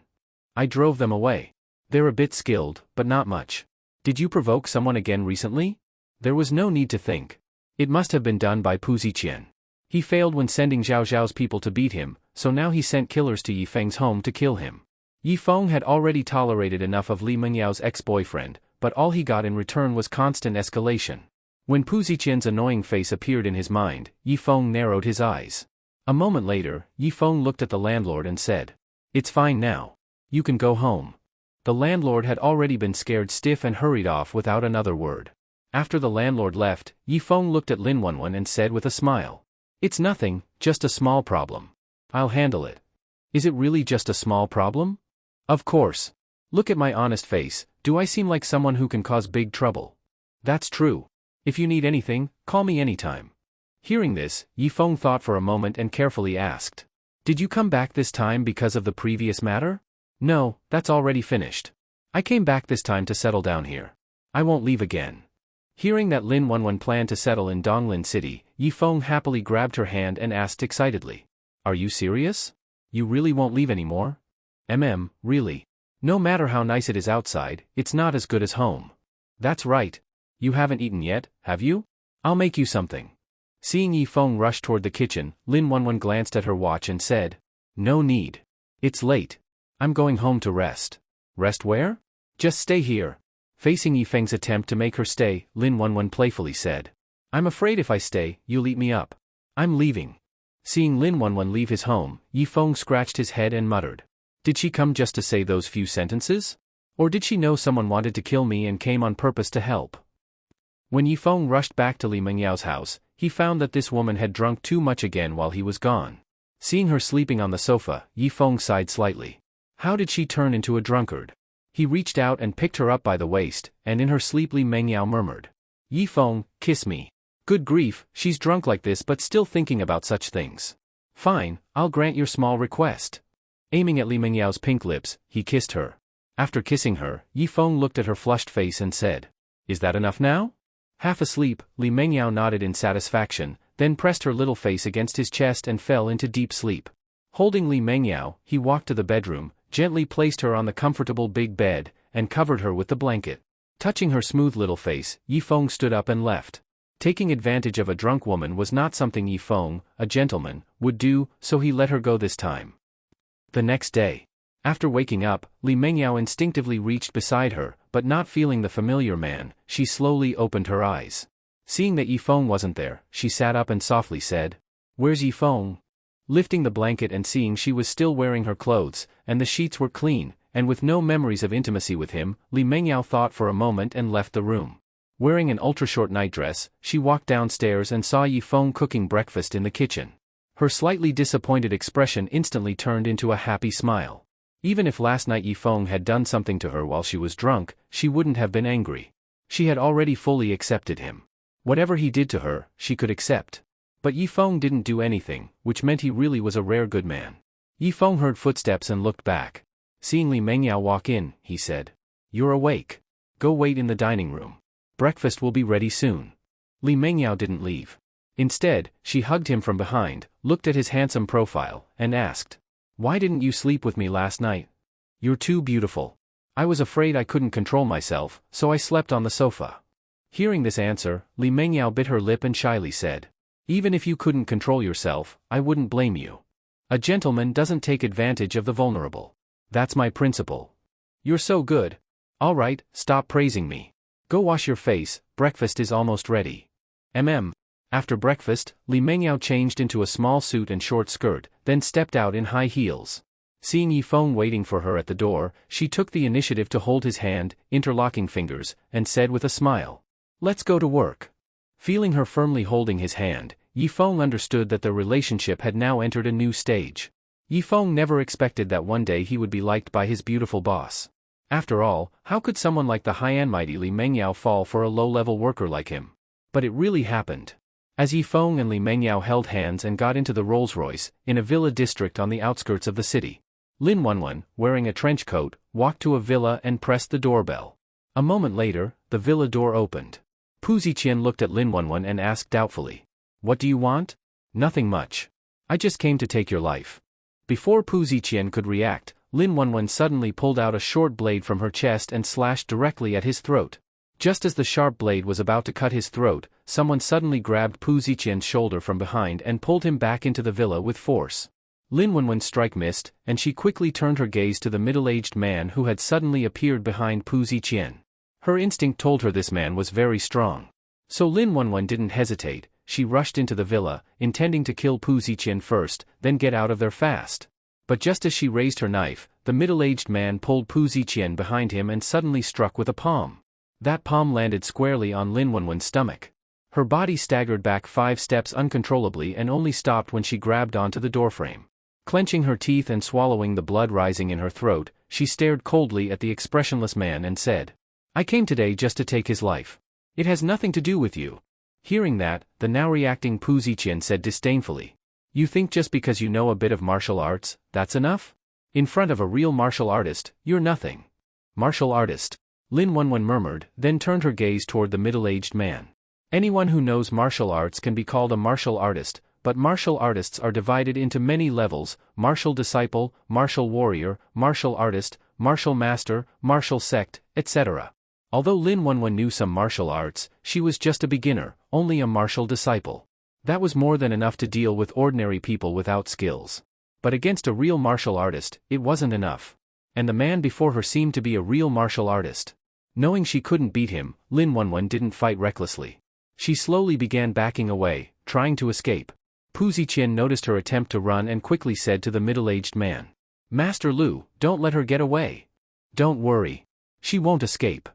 "I drove them away. They're a bit skilled, but not much." "Did you provoke someone again recently?" There was no need to think. It must have been done by Pu Ziqian. He failed when sending Zhao Zhao's people to beat him, so now he sent killers to Yifeng's home to kill him. Yifeng had already tolerated enough of Li Mengyao's ex-boyfriend, but all he got in return was constant escalation. When Pu Ziqian's annoying face appeared in his mind, Yifeng narrowed his eyes. A moment later, Yifeng looked at the landlord and said, "It's fine now. You can go home." The landlord had already been scared stiff and hurried off without another word. After the landlord left, Yifeng looked at Lin Wanwan and said with a smile, "It's nothing, just a small problem. I'll handle it." "Is it really just a small problem?" "Of course. Look at my honest face, do I seem like someone who can cause big trouble?" "That's true. If you need anything, call me anytime." Hearing this, Yifeng thought for a moment and carefully asked, "Did you come back this time because of the previous matter?" "No, that's already finished. I came back this time to settle down here. I won't leave again." Hearing that Lin Wanwan planned to settle in Donglin City, Yifeng happily grabbed her hand and asked excitedly, "Are you serious? You really won't leave anymore?" Really. No matter how nice it is outside, it's not as good as home." "That's right. You haven't eaten yet, have you? I'll make you something." Seeing Yifeng rush toward the kitchen, Lin Wanwan glanced at her watch and said, "No need. It's late. I'm going home to rest." "Rest where?" "Just stay here." Facing Yifeng's attempt to make her stay, Lin Wanwan playfully said, "I'm afraid if I stay, you'll eat me up. I'm leaving." Seeing Lin Wanwan leave his home, Yifeng scratched his head and muttered, "Did she come just to say those few sentences? Or did she know someone wanted to kill me and came on purpose to help?" When Yifeng rushed back to Li Mengyao's house, he found that this woman had drunk too much again while he was gone. Seeing her sleeping on the sofa, Yifeng sighed slightly. How did she turn into a drunkard? He reached out and picked her up by the waist, and in her sleep Li Mengyao murmured, "Yifeng, kiss me." Good grief, she's drunk like this but still thinking about such things. "Fine, I'll grant your small request." Aiming at Li Mengyao's pink lips, he kissed her. After kissing her, Yifeng looked at her flushed face and said, "Is that enough now?" Half asleep, Li Mengyao nodded in satisfaction, then pressed her little face against his chest and fell into deep sleep. Holding Li Mengyao, he walked to the bedroom, gently placed her on the comfortable big bed, and covered her with the blanket. Touching her smooth little face, Yifeng stood up and left. Taking advantage of a drunk woman was not something Yifeng, a gentleman, would do, so he let her go this time. The next day. After waking up, Li Mengyao instinctively reached beside her, but not feeling the familiar man, she slowly opened her eyes. Seeing that Yifeng wasn't there, she sat up and softly said, "Where's Yifeng?" Lifting the blanket and seeing she was still wearing her clothes, and the sheets were clean, and with no memories of intimacy with him, Li Mengyao thought for a moment and left the room. Wearing an ultra-short nightdress, she walked downstairs and saw Yifeng cooking breakfast in the kitchen. Her slightly disappointed expression instantly turned into a happy smile. Even if last night Yifeng had done something to her while she was drunk, she wouldn't have been angry. She had already fully accepted him. Whatever he did to her, she could accept. But Yifeng didn't do anything, which meant he really was a rare good man. Yifeng heard footsteps and looked back. Seeing Li Mengyao walk in, he said, "You're awake. Go wait in the dining room. Breakfast will be ready soon." Li Mengyao didn't leave. Instead, she hugged him from behind, looked at his handsome profile, and asked, "Why didn't you sleep with me last night? You're too beautiful. I was afraid I couldn't control myself, so I slept on the sofa." Hearing this answer, Li Mengyao bit her lip and shyly said, "Even if you couldn't control yourself, I wouldn't blame you. A gentleman doesn't take advantage of the vulnerable. That's my principle." "You're so good. All right, stop praising me. Go wash your face, breakfast is almost ready." After breakfast, Li Mengyao changed into a small suit and short skirt, then stepped out in high heels. Seeing Yifeng waiting for her at the door, she took the initiative to hold his hand, interlocking fingers, and said with a smile, "Let's go to work." Feeling her firmly holding his hand, Yifeng understood that their relationship had now entered a new stage. Yifeng never expected that one day he would be liked by his beautiful boss. After all, how could someone like the high and mighty Li Mengyao fall for a low-level worker like him? But it really happened. As Yifeng and Li Mengyao held hands and got into the Rolls-Royce, in a villa district on the outskirts of the city, Lin Wanwan, wearing a trench coat, walked to a villa and pressed the doorbell. A moment later, the villa door opened. Pu Ziqian looked at Lin Wanwan and asked doubtfully, "What do you want?" "Nothing much. I just came to take your life." Before Pu Ziqian could react, Lin Wanwan suddenly pulled out a short blade from her chest and slashed directly at his throat. Just as the sharp blade was about to cut his throat, someone suddenly grabbed Pu Ziqian's shoulder from behind and pulled him back into the villa with force. Lin Wanwan's strike missed, and she quickly turned her gaze to the middle-aged man who had suddenly appeared behind Pu Ziqian. Her instinct told her this man was very strong. So Lin Wanwan didn't hesitate. She rushed into the villa, intending to kill Pu Ziqian first, then get out of there fast. But just as she raised her knife, the middle-aged man pulled Pu Ziqian behind him and suddenly struck with a palm. That palm landed squarely on Lin Wanwan's stomach. Her body staggered back 5 steps uncontrollably and only stopped when she grabbed onto the doorframe. Clenching her teeth and swallowing the blood rising in her throat, she stared coldly at the expressionless man and said, "I came today just to take his life. It has nothing to do with you." Hearing that, the now reacting Pu Ziqian said disdainfully, "You think just because you know a bit of martial arts, that's enough? In front of a real martial artist, you're nothing." "Martial artist?" Lin Wanwan murmured, then turned her gaze toward the middle-aged man. Anyone who knows martial arts can be called a martial artist, but martial artists are divided into many levels: martial disciple, martial warrior, martial artist, martial master, martial sect, etc. Although Lin Wanwan knew some martial arts, she was just a beginner, only a martial disciple. That was more than enough to deal with ordinary people without skills. But against a real martial artist, it wasn't enough. And the man before her seemed to be a real martial artist. Knowing she couldn't beat him, Lin Wanwan didn't fight recklessly. She slowly began backing away, trying to escape. Pu Ziqian noticed her attempt to run and quickly said to the middle-aged man, "Master Lu, don't let her get away. Don't worry. She won't escape."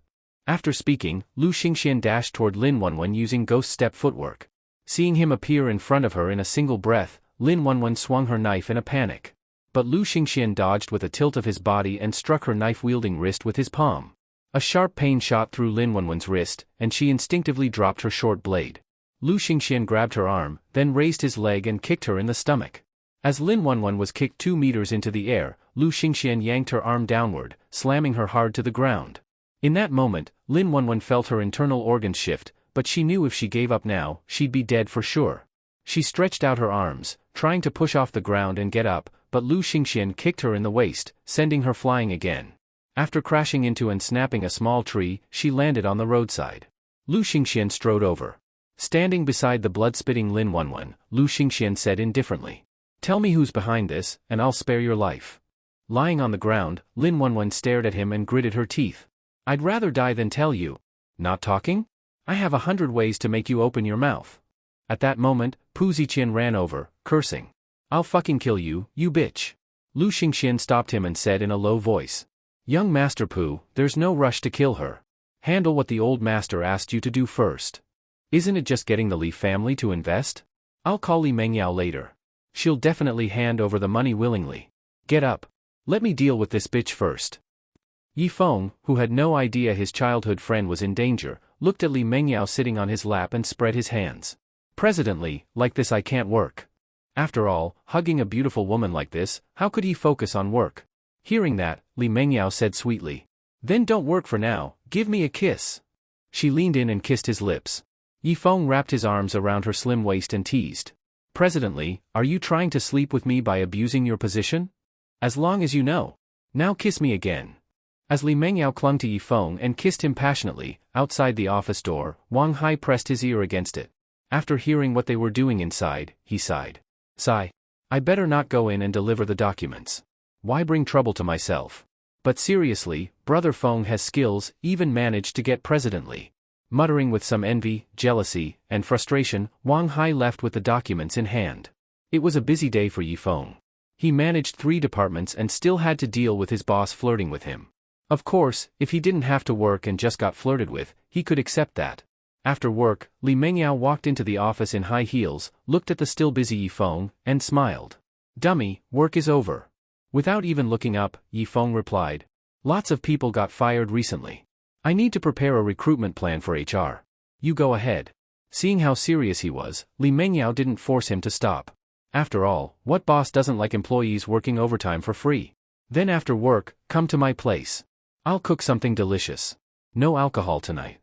After speaking, Lu Xingxian dashed toward Lin Wanwan using ghost step footwork. Seeing him appear in front of her in a single breath, Lin Wanwan swung her knife in a panic. But Lu Xingxian dodged with a tilt of his body and struck her knife-wielding wrist with his palm. A sharp pain shot through Lin Wanwan's wrist, and she instinctively dropped her short blade. Lu Xingxian grabbed her arm, then raised his leg and kicked her in the stomach. As Lin Wanwan was kicked 2 meters into the air, Lu Xingxian yanked her arm downward, slamming her hard to the ground. In that moment, Lin Wanwan felt her internal organs shift, but she knew if she gave up now, she'd be dead for sure. She stretched out her arms, trying to push off the ground and get up, but Lu Xingxian kicked her in the waist, sending her flying again. After crashing into and snapping a small tree, she landed on the roadside. Lu Xingxian strode over. Standing beside the blood-spitting Lin Wanwan, Lu Xingxian said indifferently, "Tell me who's behind this, and I'll spare your life." Lying on the ground, Lin Wanwan stared at him and gritted her teeth. "I'd rather die than tell you." "Not talking? I have 100 ways to make you open your mouth." At that moment, Pu Ziqian ran over, cursing, "I'll fucking kill you, you bitch." Lu Xingxian stopped him and said in a low voice, "Young Master Pu, there's no rush to kill her. Handle what the old master asked you to do first. Isn't it just getting the Li family to invest? I'll call Li Mengyao later. She'll definitely hand over the money willingly. Get up. Let me deal with this bitch first." Yifeng, who had no idea his childhood friend was in danger, looked at Li Mengyao sitting on his lap and spread his hands. "President Li, like this I can't work. After all, hugging a beautiful woman like this, how could he focus on work?" Hearing that, Li Mengyao said sweetly, "Then don't work for now, give me a kiss." She leaned in and kissed his lips. Yifeng wrapped his arms around her slim waist and teased, "President Li, are you trying to sleep with me by abusing your position? As long as you know. Now kiss me again." As Li Mengyao clung to Yifeng and kissed him passionately, outside the office door, Wang Hai pressed his ear against it. After hearing what they were doing inside, he sighed. "Sigh. I better not go in and deliver the documents. Why bring trouble to myself? But seriously, Brother Feng has skills, even managed to get President Li." Muttering with some envy, jealousy, and frustration, Wang Hai left with the documents in hand. It was a busy day for Yifeng. He managed 3 departments and still had to deal with his boss flirting with him. Of course, if he didn't have to work and just got flirted with, he could accept that. After work, Li Mengyao walked into the office in high heels, looked at the still busy Yifeng, and smiled. "Dummy, work is over." Without even looking up, Yifeng replied. "Lots of people got fired recently. I need to prepare a recruitment plan for HR. You go ahead." Seeing how serious he was, Li Mengyao didn't force him to stop. After all, what boss doesn't like employees working overtime for free? "Then after work, come to my place. I'll cook something delicious. No alcohol tonight."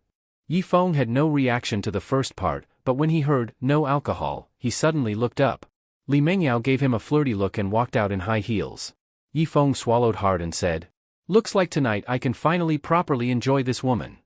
Yifeng had no reaction to the first part, but when he heard, "no alcohol," he suddenly looked up. Li Mengyao gave him a flirty look and walked out in high heels. Yifeng swallowed hard and said, "Looks like tonight I can finally properly enjoy this woman."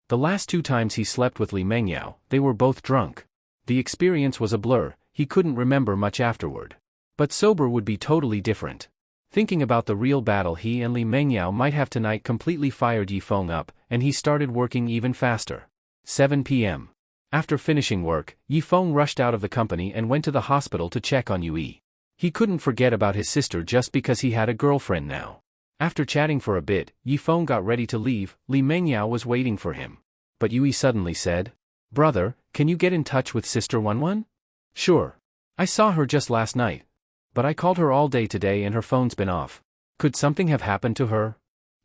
The last 2 times he slept with Li Mengyao, they were both drunk. The experience was a blur, he couldn't remember much afterward. But sober would be totally different. Thinking about the real battle he and Li Mengyao might have tonight completely fired Yifeng up, and he started working even faster. 7 p.m. After finishing work, Yifeng rushed out of the company and went to the hospital to check on Yui. He couldn't forget about his sister just because he had a girlfriend now. After chatting for a bit, Yifeng got ready to leave. Li Mengyao was waiting for him. But Yui suddenly said, "Brother, can you get in touch with Sister Wanwan?" "Sure. I saw her just last night. But I called her all day today and her phone's been off. Could something have happened to her?"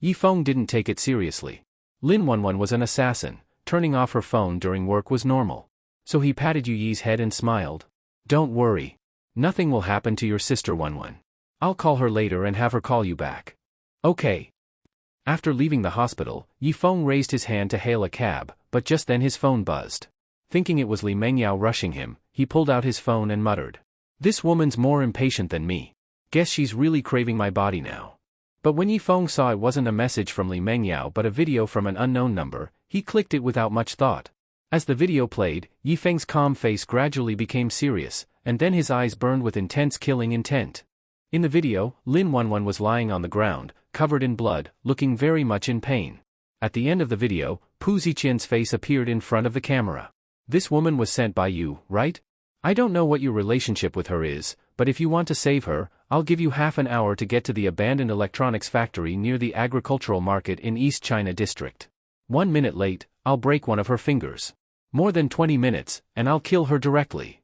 Yifeng didn't take it seriously. Lin Wanwan was an assassin. Turning off her phone during work was normal. So he patted Yui's head and smiled. "Don't worry. Nothing will happen to your sister Wanwan. I'll call her later and have her call you back." "Okay." After leaving the hospital, Yifeng raised his hand to hail a cab, but just then his phone buzzed. Thinking it was Li Mengyao rushing him, he pulled out his phone and muttered, "This woman's more impatient than me. Guess she's really craving my body now." But when Yifeng saw it wasn't a message from Li Mengyao but a video from an unknown number, he clicked it without much thought. As the video played, Yifeng's calm face gradually became serious, and then his eyes burned with intense killing intent. In the video, Lin Wanwan was lying on the ground, covered in blood, looking very much in pain. At the end of the video, Pu Ziqian's face appeared in front of the camera. "This woman was sent by you, right? I don't know what your relationship with her is, but if you want to save her, I'll give you half an hour to get to the abandoned electronics factory near the agricultural market in East China District. 1 minute late, I'll break one of her fingers. More than 20 minutes, and I'll kill her directly."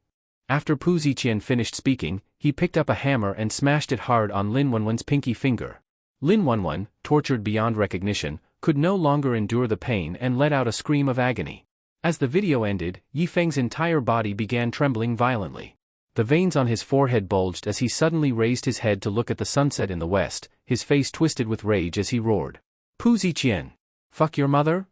After Pu Ziqian finished speaking, he picked up a hammer and smashed it hard on Lin Wanwan's pinky finger. Lin Wanwan, tortured beyond recognition, could no longer endure the pain and let out a scream of agony. As the video ended, Yifeng's entire body began trembling violently. The veins on his forehead bulged as he suddenly raised his head to look at the sunset in the west, his face twisted with rage as he roared, "Pu Ziqian! Fuck your mother?"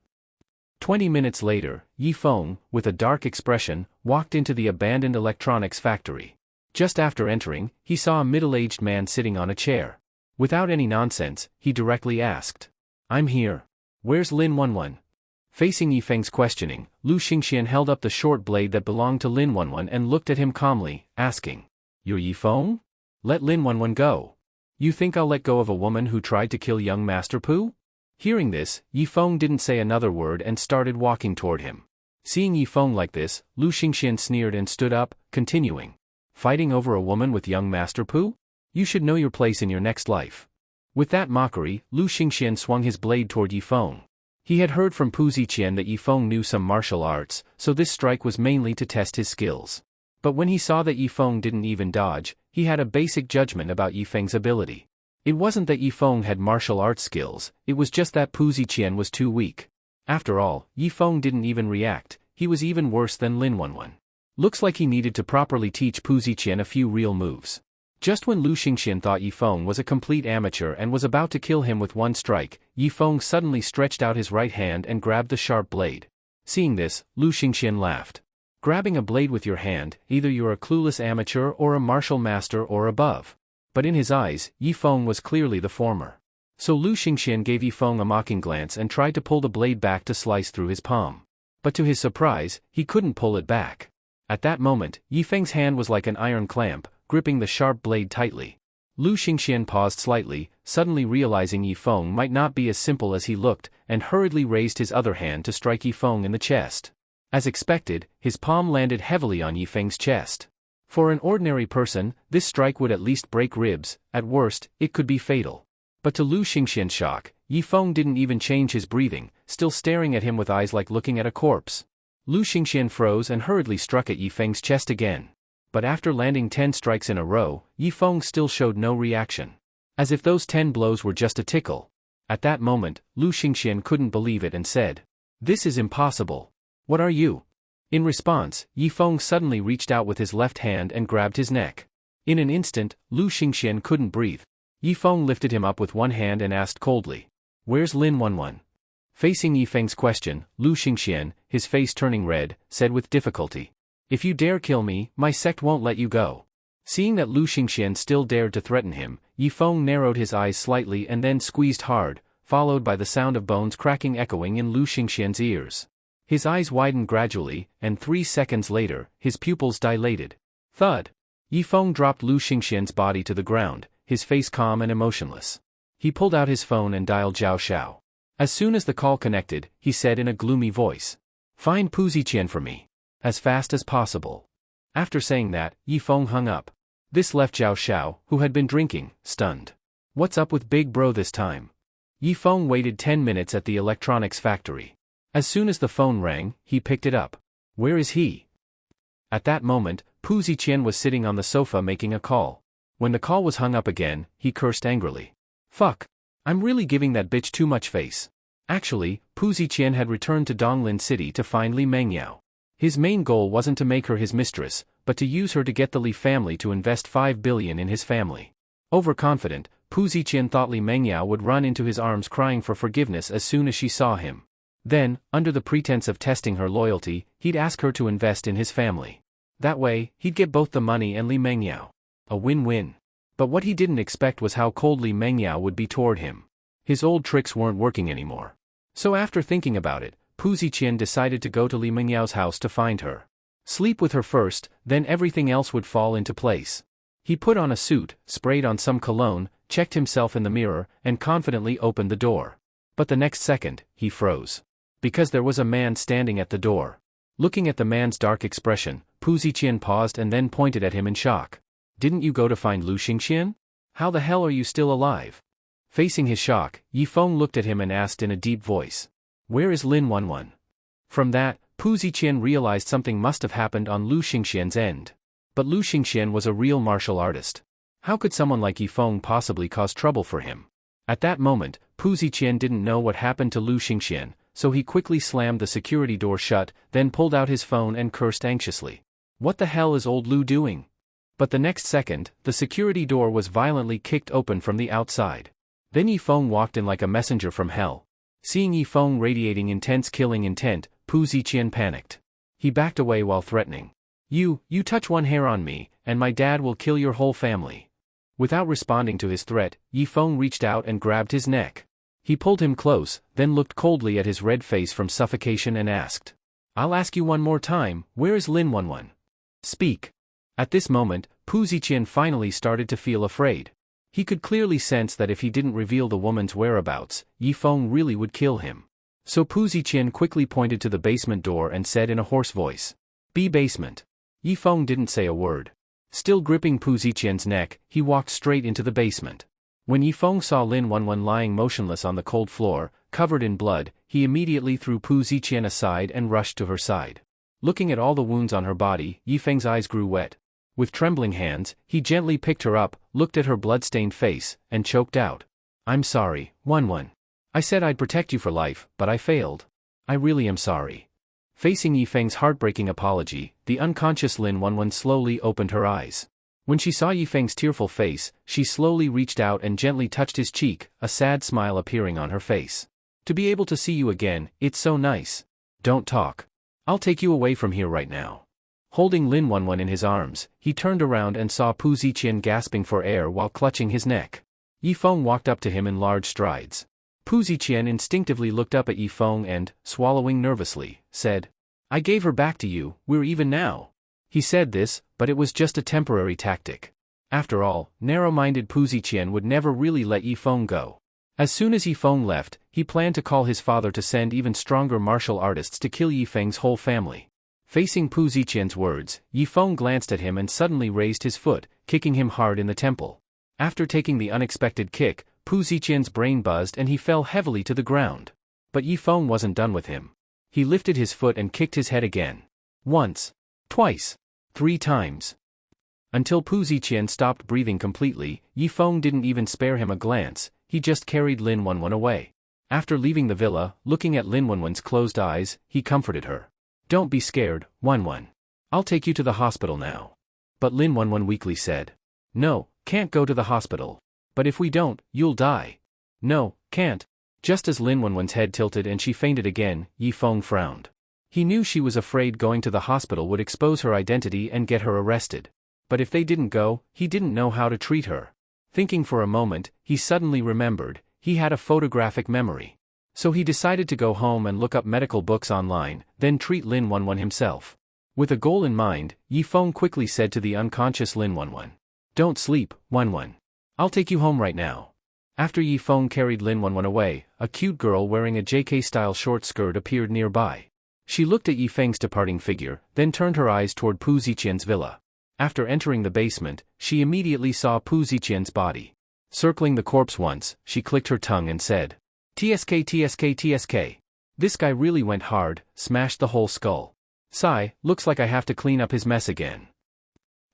20 minutes later, Yifeng, with a dark expression, walked into the abandoned electronics factory. Just after entering, he saw a middle-aged man sitting on a chair. Without any nonsense, he directly asked, "I'm here. Where's Lin Wanwan?" Facing Yifeng's questioning, Lu Xingxian held up the short blade that belonged to Lin Wanwan and looked at him calmly, asking, "You're Yifeng? Let Lin Wanwan go. You think I'll let go of a woman who tried to kill young Master Pu?" Hearing this, Yifeng didn't say another word and started walking toward him. Seeing Yifeng like this, Lu Xingxian sneered and stood up, continuing, "Fighting over a woman with young Master Pu? You should know your place in your next life." With that mockery, Lu Xingxian swung his blade toward Yifeng. He had heard from Pu Ziqian that Yifeng knew some martial arts, so this strike was mainly to test his skills. But when he saw that Yifeng didn't even dodge, he had a basic judgment about Yifeng's ability. It wasn't that Yifeng had martial arts skills, it was just that Pu Ziqian was too weak. After all, Yifeng didn't even react, he was even worse than Lin Wanwan. Looks like he needed to properly teach Pu Ziqian a few real moves. Just when Lu Xingxian thought Yifeng was a complete amateur and was about to kill him with one strike, Yifeng suddenly stretched out his right hand and grabbed the sharp blade. Seeing this, Lu Xingxian laughed. Grabbing a blade with your hand, either you're a clueless amateur or a martial master or above. But in his eyes, Yifeng was clearly the former. So Lu Xingxian gave Yifeng a mocking glance and tried to pull the blade back to slice through his palm. But to his surprise, he couldn't pull it back. At that moment, Yifeng's hand was like an iron clamp, gripping the sharp blade tightly. Lu Xingxian paused slightly, suddenly realizing Yifeng might not be as simple as he looked, and hurriedly raised his other hand to strike Yifeng in the chest. As expected, his palm landed heavily on Yifeng's chest. For an ordinary person, this strike would at least break ribs, at worst, it could be fatal. But to Lu Xingxian's shock, Yifeng didn't even change his breathing, still staring at him with eyes like looking at a corpse. Lu Xingxian froze and hurriedly struck at Yi Feng's chest again. But after landing 10 strikes in a row, Yi Feng still showed no reaction. As if those 10 blows were just a tickle. At that moment, Lu Xingxian couldn't believe it and said, "This is impossible. What are you?" In response, Yi Feng suddenly reached out with his left hand and grabbed his neck. In an instant, Lu Xingxian couldn't breathe. Yi Feng lifted him up with one hand and asked coldly, "Where's Lin Wanwan?" Facing Yi Feng's question, Lu Xingxian, his face turning red, said with difficulty, "If you dare kill me, my sect won't let you go." Seeing that Lu Xingxian still dared to threaten him, Yi Feng narrowed his eyes slightly and then squeezed hard, followed by the sound of bones cracking echoing in Lu Xingxian's ears. His eyes widened gradually, and 3 seconds later, his pupils dilated. Thud! Yi Feng dropped Lu Xingxian's body to the ground, his face calm and emotionless. He pulled out his phone and dialed Zhao Xiao. As soon as the call connected, he said in a gloomy voice, "Find Pu Ziqian for me. As fast as possible." After saying that, Yi Feng hung up. This left Zhao Xiao, who had been drinking, stunned. What's up with Big Bro this time? Yi Feng waited 10 minutes at the electronics factory. As soon as the phone rang, he picked it up. Where is he? At that moment, Pu Ziqian was sitting on the sofa making a call. When the call was hung up again, he cursed angrily. Fuck. I'm really giving that bitch too much face. Actually, Pu Ziqian had returned to Donglin City to find Li Mengyao. His main goal wasn't to make her his mistress, but to use her to get the Li family to invest 5 billion in his family. Overconfident, Pu Ziqian thought Li Mengyao would run into his arms crying for forgiveness as soon as she saw him. Then, under the pretense of testing her loyalty, he'd ask her to invest in his family. That way, he'd get both the money and Li Mengyao. A win-win. But what he didn't expect was how cold Li Mengyao would be toward him. His old tricks weren't working anymore. So after thinking about it, Pu Ziqian decided to go to Li Mengyao's house to find her. Sleep with her first, then everything else would fall into place. He put on a suit, sprayed on some cologne, checked himself in the mirror, and confidently opened the door. But the next second, he froze. Because there was a man standing at the door. Looking at the man's dark expression, Pu Ziqian paused and then pointed at him in shock. Didn't you go to find Lu Xingxian? How the hell are you still alive? Facing his shock, Yi Feng looked at him and asked in a deep voice. Where is Lin Wanwan? From that, Pu Ziqian realized something must have happened on Lu Xingxian's end. But Lu Xingxian was a real martial artist. How could someone like Yi Feng possibly cause trouble for him? At that moment, Pu Ziqian didn't know what happened to Lu Xingxian, so he quickly slammed the security door shut, then pulled out his phone and cursed anxiously. What the hell is old Lu doing? But the next second, the security door was violently kicked open from the outside. Then Yi Feng walked in like a messenger from hell. Seeing Yi Feng radiating intense killing intent, Pu Ziqian panicked. He backed away while threatening. You touch one hair on me, and my dad will kill your whole family. Without responding to his threat, Yi Feng reached out and grabbed his neck. He pulled him close, then looked coldly at his red face from suffocation and asked. I'll ask you one more time, where is Lin Wanwan? Speak. At this moment, Pu Ziqian finally started to feel afraid. He could clearly sense that if he didn't reveal the woman's whereabouts, Yi Feng really would kill him. So Pu Ziqian quickly pointed to the basement door and said in a hoarse voice. Be basement. Yi Feng didn't say a word. Still gripping Pu Ziqian's neck, he walked straight into the basement. When Yi Feng saw Lin Wanwan lying motionless on the cold floor, covered in blood, he immediately threw Pu Ziqian aside and rushed to her side. Looking at all the wounds on her body, Yi Feng's eyes grew wet. With trembling hands, he gently picked her up, looked at her blood-stained face, and choked out. I'm sorry, Wanwan. I said I'd protect you for life, but I failed. I really am sorry. Facing Yi Feng's heartbreaking apology, the unconscious Lin Wanwan slowly opened her eyes. When she saw Yi Feng's tearful face, she slowly reached out and gently touched his cheek, a sad smile appearing on her face. To be able to see you again, it's so nice. Don't talk. I'll take you away from here right now. Holding Lin Wanwan in his arms, he turned around and saw Pu Ziqian gasping for air while clutching his neck. Yi Feng walked up to him in large strides. Pu Ziqian instinctively looked up at Yi Feng and, swallowing nervously, said, I gave her back to you, we're even now. He said this, but it was just a temporary tactic. After all, narrow-minded Pu Ziqian would never really let Yi Feng go. As soon as Yi Feng left, he planned to call his father to send even stronger martial artists to kill Yi Feng's whole family. Facing Pu Ziqian's words, Yi Feng glanced at him and suddenly raised his foot, kicking him hard in the temple. After taking the unexpected kick, Pu Ziqian's brain buzzed and he fell heavily to the ground. But Yi Feng wasn't done with him. He lifted his foot and kicked his head again. Once. Twice. 3 times. Until Pu Ziqian stopped breathing completely, Yifeng didn't even spare him a glance, he just carried Lin Wanwan away. After leaving the villa, looking at Lin Wanwan's closed eyes, he comforted her. Don't be scared, Wanwan. I'll take you to the hospital now. But Lin Wanwan weakly said. No, can't go to the hospital. But if we don't, you'll die. No, can't. Just as Lin Wanwan's head tilted and she fainted again, Yifeng frowned. He knew she was afraid going to the hospital would expose her identity and get her arrested. But if they didn't go, he didn't know how to treat her. Thinking for a moment, he suddenly remembered, he had a photographic memory. So he decided to go home and look up medical books online, then treat Lin Wanwan himself. With a goal in mind, Yifeng quickly said to the unconscious Lin Wanwan. Don't sleep, Wanwan. I'll take you home right now. After Yifeng carried Lin Wanwan away, a cute girl wearing a JK-style short skirt appeared nearby. She looked at Yifeng's departing figure, then turned her eyes toward Pu Ziqian's villa. After entering the basement, she immediately saw Pu Ziqian's body. Circling the corpse once, she clicked her tongue and said, TSK TSK TSK. This guy really went hard, smashed the whole skull. Sigh, looks like I have to clean up his mess again.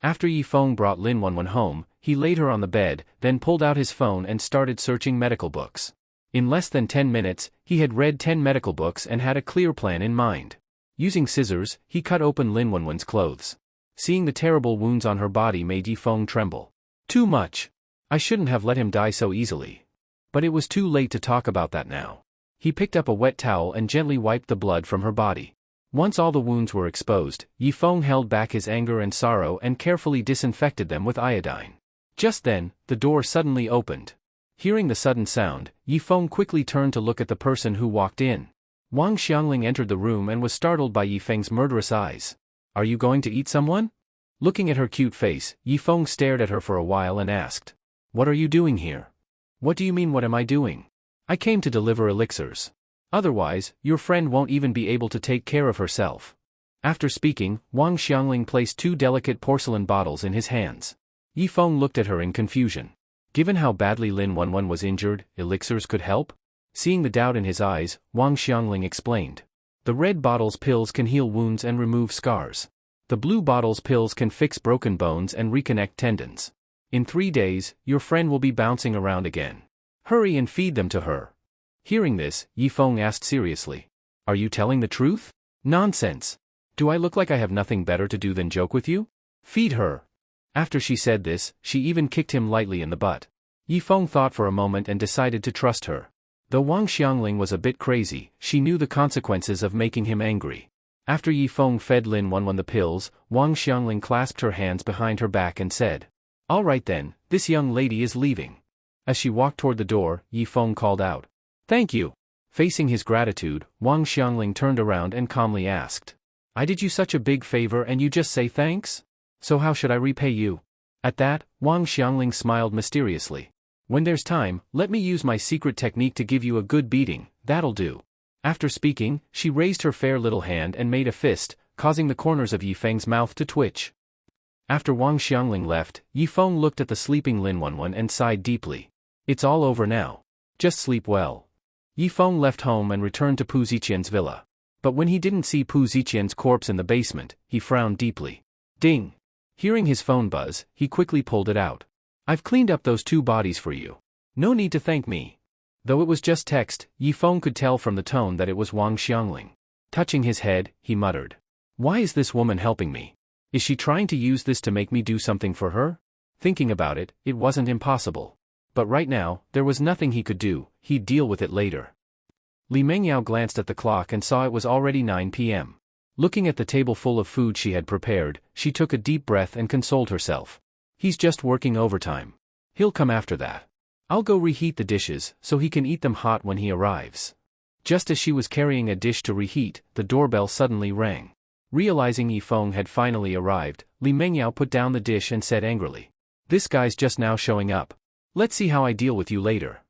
After Yifeng brought Lin Wanwan home, he laid her on the bed, then pulled out his phone and started searching medical books. In less than 10 minutes, he had read 10 medical books and had a clear plan in mind. Using scissors, he cut open Lin Wanwan's clothes. Seeing the terrible wounds on her body made Yifeng tremble. Too much. I shouldn't have let him die so easily. But it was too late to talk about that now. He picked up a wet towel and gently wiped the blood from her body. Once all the wounds were exposed, Yifeng held back his anger and sorrow and carefully disinfected them with iodine. Just then, the door suddenly opened. Hearing the sudden sound, Yifeng quickly turned to look at the person who walked in. Wang Xiangling entered the room and was startled by Yifeng's murderous eyes. Are you going to eat someone? Looking at her cute face, Yifeng stared at her for a while and asked. What are you doing here? What do you mean what am I doing? I came to deliver elixirs. Otherwise, your friend won't even be able to take care of herself. After speaking, Wang Xiangling placed 2 delicate porcelain bottles in his hands. Yifeng looked at her in confusion. Given how badly Lin Wanwan was injured, elixirs could help? Seeing the doubt in his eyes, Wang Xiangling explained. The red bottle's pills can heal wounds and remove scars. The blue bottle's pills can fix broken bones and reconnect tendons. In 3 days, your friend will be bouncing around again. Hurry and feed them to her. Hearing this, Yifeng asked seriously. Are you telling the truth? Nonsense. Do I look like I have nothing better to do than joke with you? Feed her. After she said this, she even kicked him lightly in the butt. Yifeng thought for a moment and decided to trust her. Though Wang Xiangling was a bit crazy, she knew the consequences of making him angry. After Yifeng fed Lin Wanwan the pills, Wang Xiangling clasped her hands behind her back and said, All right then, this young lady is leaving. As she walked toward the door, Yifeng called out, Thank you. Facing his gratitude, Wang Xiangling turned around and calmly asked, I did you such a big favor and you just say thanks? So how should I repay you? At that, Wang Xiangling smiled mysteriously. When there's time, let me use my secret technique to give you a good beating, that'll do. After speaking, she raised her fair little hand and made a fist, causing the corners of Yifeng's mouth to twitch. After Wang Xiangling left, Yifeng looked at the sleeping Lin Wanwan and sighed deeply. It's all over now. Just sleep well. Yifeng left home and returned to Pu Ziqian's villa. But when he didn't see Pu Ziqian's corpse in the basement, he frowned deeply. Ding! Hearing his phone buzz, he quickly pulled it out. I've cleaned up those 2 bodies for you. No need to thank me. Though it was just text, Yifeng could tell from the tone that it was Wang Xiangling. Touching his head, he muttered. Why is this woman helping me? Is she trying to use this to make me do something for her? Thinking about it, it wasn't impossible. But right now, there was nothing he could do, he'd deal with it later. Li Mengyao glanced at the clock and saw it was already 9 p.m. Looking at the table full of food she had prepared, she took a deep breath and consoled herself. He's just working overtime. He'll come after that. I'll go reheat the dishes, so he can eat them hot when he arrives. Just as she was carrying a dish to reheat, the doorbell suddenly rang. Realizing Yifeng had finally arrived, Li Mengyao put down the dish and said angrily. This guy's just now showing up. Let's see how I deal with you later.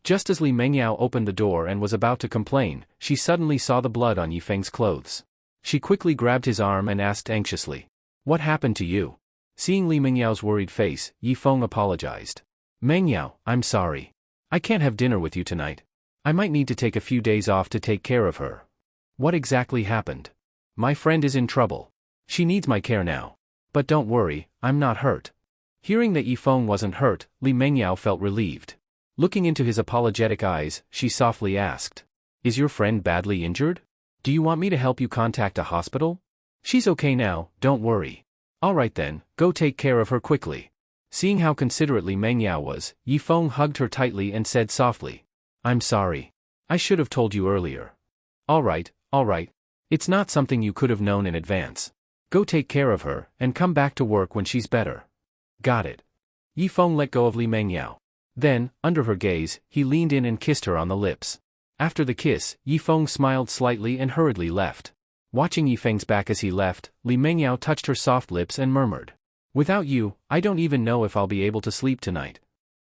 Just as Li Mengyao opened the door and was about to complain, she suddenly saw the blood on Yifeng's clothes. She quickly grabbed his arm and asked anxiously. What happened to you? Seeing Li Mengyao's worried face, Yifeng apologized. Mengyao, I'm sorry. I can't have dinner with you tonight. I might need to take a few days off to take care of her. What exactly happened? My friend is in trouble. She needs my care now. But don't worry, I'm not hurt. Hearing that Yifeng wasn't hurt, Li Mengyao felt relieved. Looking into his apologetic eyes, she softly asked, "Is your friend badly injured? Do you want me to help you contact a hospital?" "She's okay now, don't worry." "Alright then, go take care of her quickly." Seeing how considerate Li Mengyao was, Yifeng hugged her tightly and said softly, "I'm sorry. I should have told you earlier." Alright. It's not something you could have known in advance. Go take care of her, and come back to work when she's better." "Got it." Yifeng let go of Li Mengyao. Then, under her gaze, he leaned in and kissed her on the lips. After the kiss, Yifeng smiled slightly and hurriedly left. Watching Yifeng's back as he left, Li Mengyao touched her soft lips and murmured, "Without you, I don't even know if I'll be able to sleep tonight."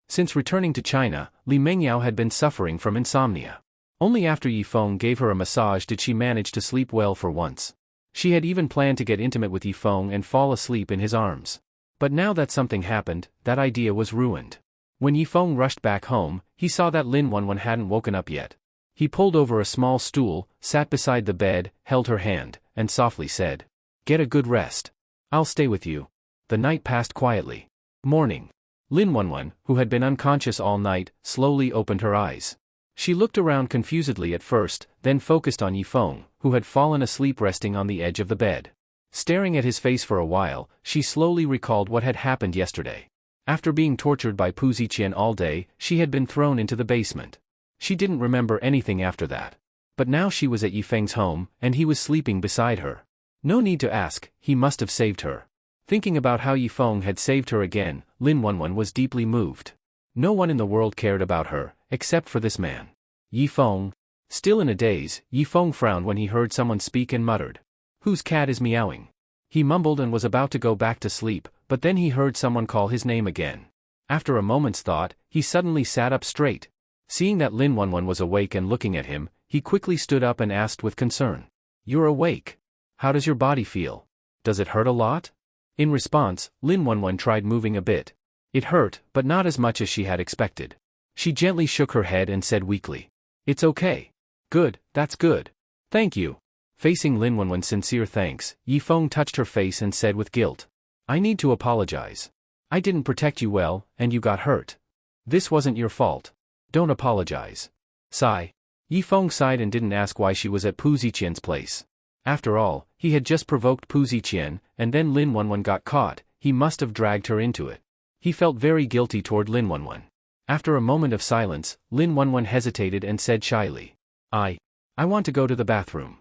Since returning to China, Li Mengyao had been suffering from insomnia. Only after Yifeng gave her a massage did she manage to sleep well for once. She had even planned to get intimate with Yifeng and fall asleep in his arms. But now that something happened, that idea was ruined. When Yifeng rushed back home, he saw that Lin Wanwan hadn't woken up yet. He pulled over a small stool, sat beside the bed, held her hand, and softly said, "Get a good rest. I'll stay with you." The night passed quietly. Morning. Lin Wanwan, who had been unconscious all night, slowly opened her eyes. She looked around confusedly at first, then focused on Yifeng, who had fallen asleep resting on the edge of the bed. Staring at his face for a while, she slowly recalled what had happened yesterday. After being tortured by Pu Ziqian all day, she had been thrown into the basement. She didn't remember anything after that. But now she was at Yifeng's home, and he was sleeping beside her. No need to ask, he must have saved her. Thinking about how Yifeng had saved her again, Lin Wanwan was deeply moved. No one in the world cared about her, except for this man. Yifeng. Still in a daze, Yifeng frowned when he heard someone speak and muttered, "Whose cat is meowing?" He mumbled and was about to go back to sleep, but then he heard someone call his name again. After a moment's thought, he suddenly sat up straight. Seeing that Lin Wanwan was awake and looking at him, he quickly stood up and asked with concern, "You're awake. How does your body feel? Does it hurt a lot?" In response, Lin Wanwan tried moving a bit. It hurt, but not as much as she had expected. She gently shook her head and said weakly, "It's okay." "Good, that's good. Thank you." Facing Lin Wanwan's sincere thanks, Yifeng touched her face and said with guilt, "I need to apologize. I didn't protect you well, and you got hurt. This wasn't your fault. Don't apologize." Sigh. Yifeng sighed and didn't ask why she was at Pu Ziqian's place. After all, he had just provoked Pu Ziqian, and then Lin Wanwan got caught. He must have dragged her into it. He felt very guilty toward Lin Wanwan. After a moment of silence, Lin Wanwan hesitated and said shyly, I want to go to the bathroom."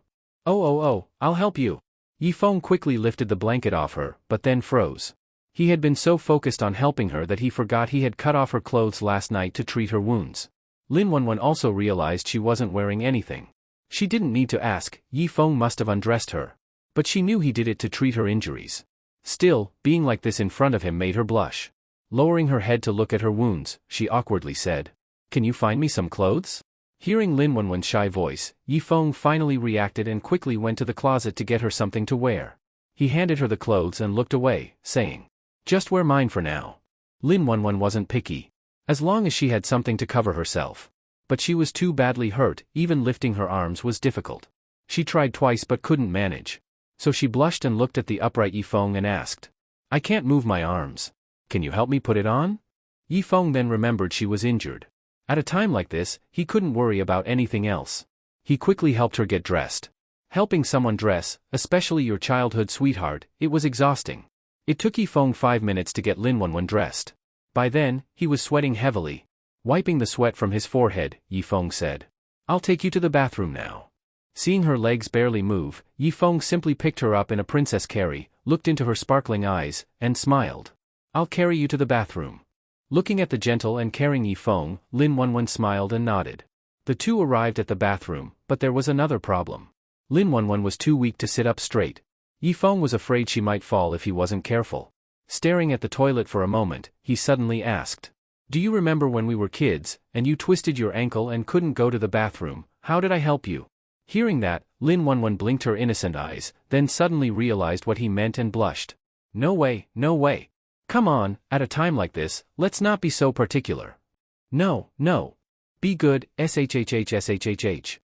Oh, I'll help you." Yifeng quickly lifted the blanket off her, but then froze. He had been so focused on helping her that he forgot he had cut off her clothes last night to treat her wounds. Lin Wanwan also realized she wasn't wearing anything. She didn't need to ask, Yifeng must have undressed her. But she knew he did it to treat her injuries. Still, being like this in front of him made her blush. Lowering her head to look at her wounds, she awkwardly said, "Can you find me some clothes?" Hearing Lin Wanwan's shy voice, Yifeng finally reacted and quickly went to the closet to get her something to wear. He handed her the clothes and looked away, saying, "Just wear mine for now." Lin Wanwan wasn't picky. As long as she had something to cover herself. But she was too badly hurt, even lifting her arms was difficult. She tried twice but couldn't manage. So she blushed and looked at the upright Yifeng and asked, "I can't move my arms. Can you help me put it on?" Yifeng then remembered she was injured. At a time like this, he couldn't worry about anything else. He quickly helped her get dressed. Helping someone dress, especially your childhood sweetheart, it was exhausting. It took Yifeng 5 minutes to get Lin Wanwan dressed. By then, he was sweating heavily. Wiping the sweat from his forehead, Yifeng said, "I'll take you to the bathroom now." Seeing her legs barely move, Yifeng simply picked her up in a princess carry, looked into her sparkling eyes, and smiled. "I'll carry you to the bathroom." Looking at the gentle and caring Yifeng, Lin Wanwan smiled and nodded. The two arrived at the bathroom, but there was another problem. Lin Wanwan was too weak to sit up straight. Yifeng was afraid she might fall if he wasn't careful. Staring at the toilet for a moment, he suddenly asked, "Do you remember when we were kids, and you twisted your ankle and couldn't go to the bathroom? How did I help you?" Hearing that, Lin Wanwan blinked her innocent eyes, then suddenly realized what he meant and blushed. No way. Come on, at a time like this, let's not be so particular." No. Be good, shhhshhh.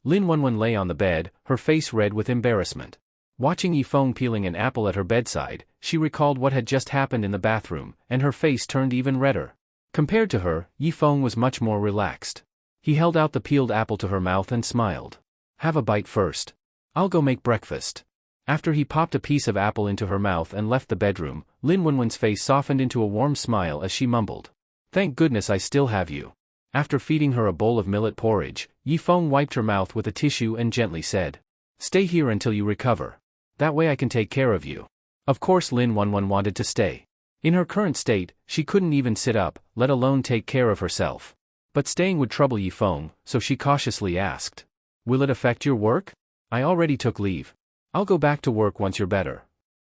Lin Wanwan lay on the bed, her face red with embarrassment. Watching Yifeng peeling an apple at her bedside, she recalled what had just happened in the bathroom, and her face turned even redder. Compared to her, Yifeng was much more relaxed. He held out the peeled apple to her mouth and smiled. "Have a bite first. I'll go make breakfast." After he popped a piece of apple into her mouth and left the bedroom, Lin Wanwan's face softened into a warm smile as she mumbled, "Thank goodness I still have you." After feeding her a bowl of millet porridge, Yifeng wiped her mouth with a tissue and gently said, "Stay here until you recover. That way I can take care of you." Of course Lin Wanwan wanted to stay. In her current state, she couldn't even sit up, let alone take care of herself. But staying would trouble Yifeng, so she cautiously asked, "Will it affect your work? I already took leave. I'll go back to work once you're better."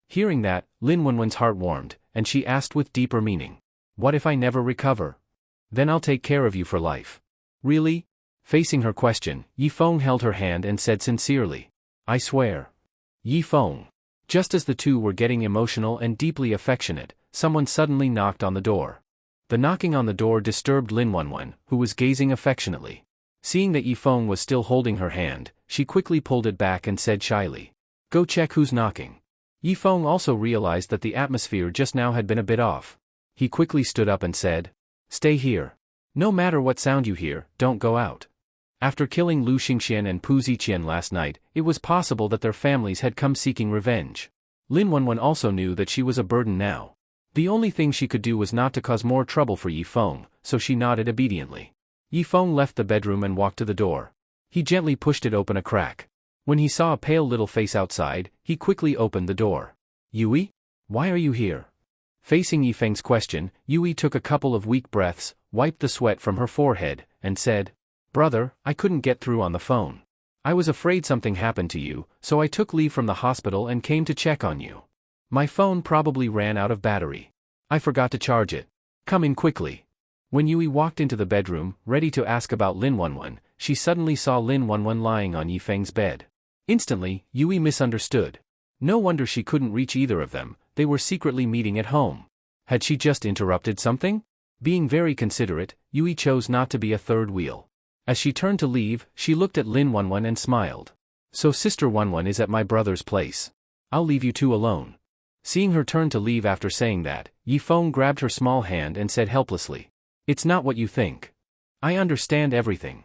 Hearing that, Lin Wanwan's heart warmed, and she asked with deeper meaning, "What if I never recover? Then I'll take care of you for life." "Really?" Facing her question, Yifeng held her hand and said sincerely, "I swear." Yifeng. Just as the two were getting emotional and deeply affectionate, someone suddenly knocked on the door. The knocking on the door disturbed Lin Wanwan, who was gazing affectionately. Seeing that Yifeng was still holding her hand, she quickly pulled it back and said shyly, "Go check who's knocking." Yifeng also realized that the atmosphere just now had been a bit off. He quickly stood up and said, "Stay here. No matter what sound you hear, don't go out." After killing Lu Xingxian and Pu Ziqian last night, it was possible that their families had come seeking revenge. Lin Wanwan also knew that she was a burden now. The only thing she could do was not to cause more trouble for Yifeng, so she nodded obediently. Yifeng left the bedroom and walked to the door. He gently pushed it open a crack. When he saw a pale little face outside, he quickly opened the door. "Yui? Why are you here?" Facing Yifeng's question, Yui took a couple of weak breaths, wiped the sweat from her forehead, and said, "Brother, I couldn't get through on the phone. I was afraid something happened to you, so I took leave from the hospital and came to check on you. My phone probably ran out of battery. I forgot to charge it. Come in quickly." When Yui walked into the bedroom, ready to ask about Lin Wanwan, she suddenly saw Lin Wanwan lying on Yifeng's bed. Instantly, Yui misunderstood. No wonder she couldn't reach either of them, they were secretly meeting at home. Had she just interrupted something? Being very considerate, Yui chose not to be a third wheel. As she turned to leave, she looked at Lin Wanwan and smiled. "So Sister Wanwan is at my brother's place. I'll leave you two alone." Seeing her turn to leave after saying that, Yifeng grabbed her small hand and said helplessly, "It's not what you think. I understand everything.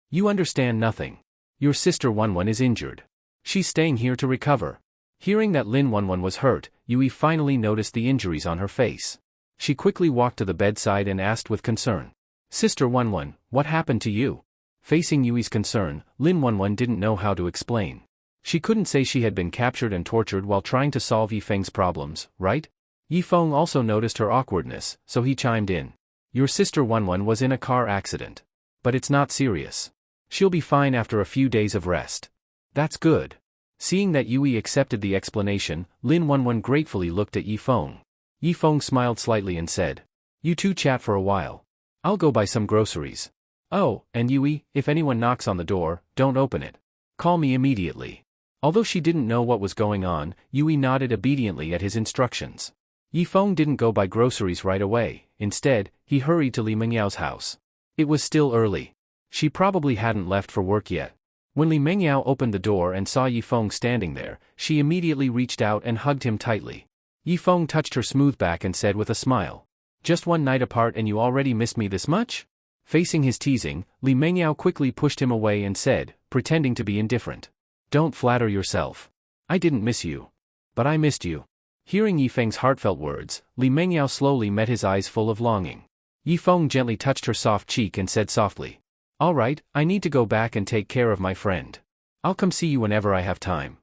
You understand nothing. Your sister Wanwan is injured. She's staying here to recover." Hearing that Lin Wanwan was hurt, Yui finally noticed the injuries on her face. She quickly walked to the bedside and asked with concern, "Sister Wanwan, what happened to you?" Facing Yui's concern, Lin Wanwan didn't know how to explain. She couldn't say she had been captured and tortured while trying to solve Yifeng's problems, right? Yifeng also noticed her awkwardness, so he chimed in. "Your sister Wanwan was in a car accident. But it's not serious. She'll be fine after a few days of rest." "That's good." Seeing that Yui accepted the explanation, Lin Wanwan gratefully looked at Yifeng. Yifeng smiled slightly and said, "You two chat for a while. I'll go buy some groceries. Oh, and Yui, if anyone knocks on the door, don't open it. Call me immediately." Although she didn't know what was going on, Yui nodded obediently at his instructions. Yifeng didn't go buy groceries right away. Instead, he hurried to Li Mengyao house. It was still early. She probably hadn't left for work yet. When Li Mengyao opened the door and saw Yifeng standing there, she immediately reached out and hugged him tightly. Yifeng touched her smooth back and said with a smile, "Just one night apart and you already missed me this much?" Facing his teasing, Li Mengyao quickly pushed him away and said, pretending to be indifferent, "Don't flatter yourself. I didn't miss you. But I missed you." Hearing Yifeng's heartfelt words, Li Mengyao slowly met his eyes full of longing. Yifeng gently touched her soft cheek and said softly, "All right, I need to go back and take care of my friend. I'll come see you whenever I have time."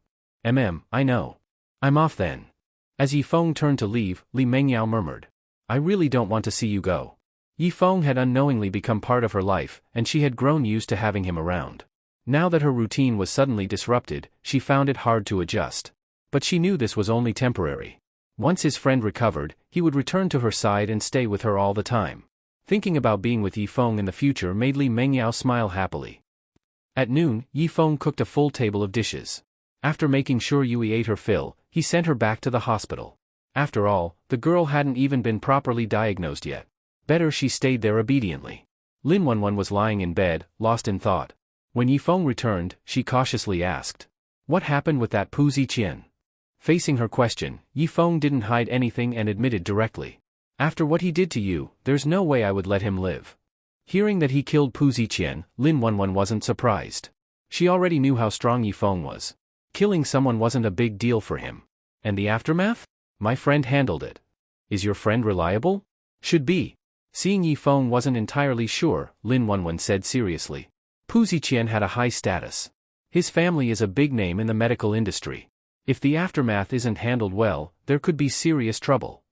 I know. I'm off then." As Yifeng turned to leave, Li Mengyao murmured, "I really don't want to see you go." Yifeng had unknowingly become part of her life, and she had grown used to having him around. Now that her routine was suddenly disrupted, she found it hard to adjust. But she knew this was only temporary. Once his friend recovered, he would return to her side and stay with her all the time. Thinking about being with Yifeng in the future made Li Mengyao smile happily. At noon, Yifeng cooked a full table of dishes. After making sure Yui ate her fill, he sent her back to the hospital. After all, the girl hadn't even been properly diagnosed yet. Better she stayed there obediently. Lin Wanwan was lying in bed, lost in thought. When Yifeng returned, she cautiously asked, "What happened with that Pu Ziqian?" Facing her question, Yifeng didn't hide anything and admitted directly. "After what he did to you, there's no way I would let him live." Hearing that he killed Pu Ziqian, Lin Wanwan wasn't surprised. She already knew how strong Yifeng was. Killing someone wasn't a big deal for him. And the aftermath? "My friend handled it." "Is your friend reliable?" "Should be." Seeing Yifeng wasn't entirely sure, Lin Wanwan said seriously. "Pu Ziqian had a high status. His family is a big name in the medical industry. If the aftermath isn't handled well, there could be serious trouble."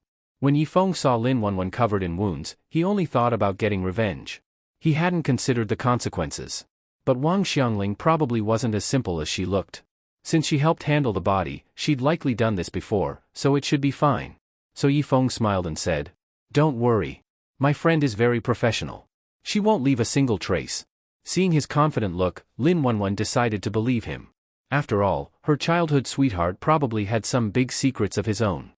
When Yifeng saw Lin Wanwan covered in wounds, he only thought about getting revenge. He hadn't considered the consequences. But Wang Xiangling probably wasn't as simple as she looked. Since she helped handle the body, she'd likely done this before, so it should be fine. So Yifeng smiled and said, "Don't worry. My friend is very professional. She won't leave a single trace." Seeing his confident look, Lin Wanwan decided to believe him. After all, her childhood sweetheart probably had some big secrets of his own.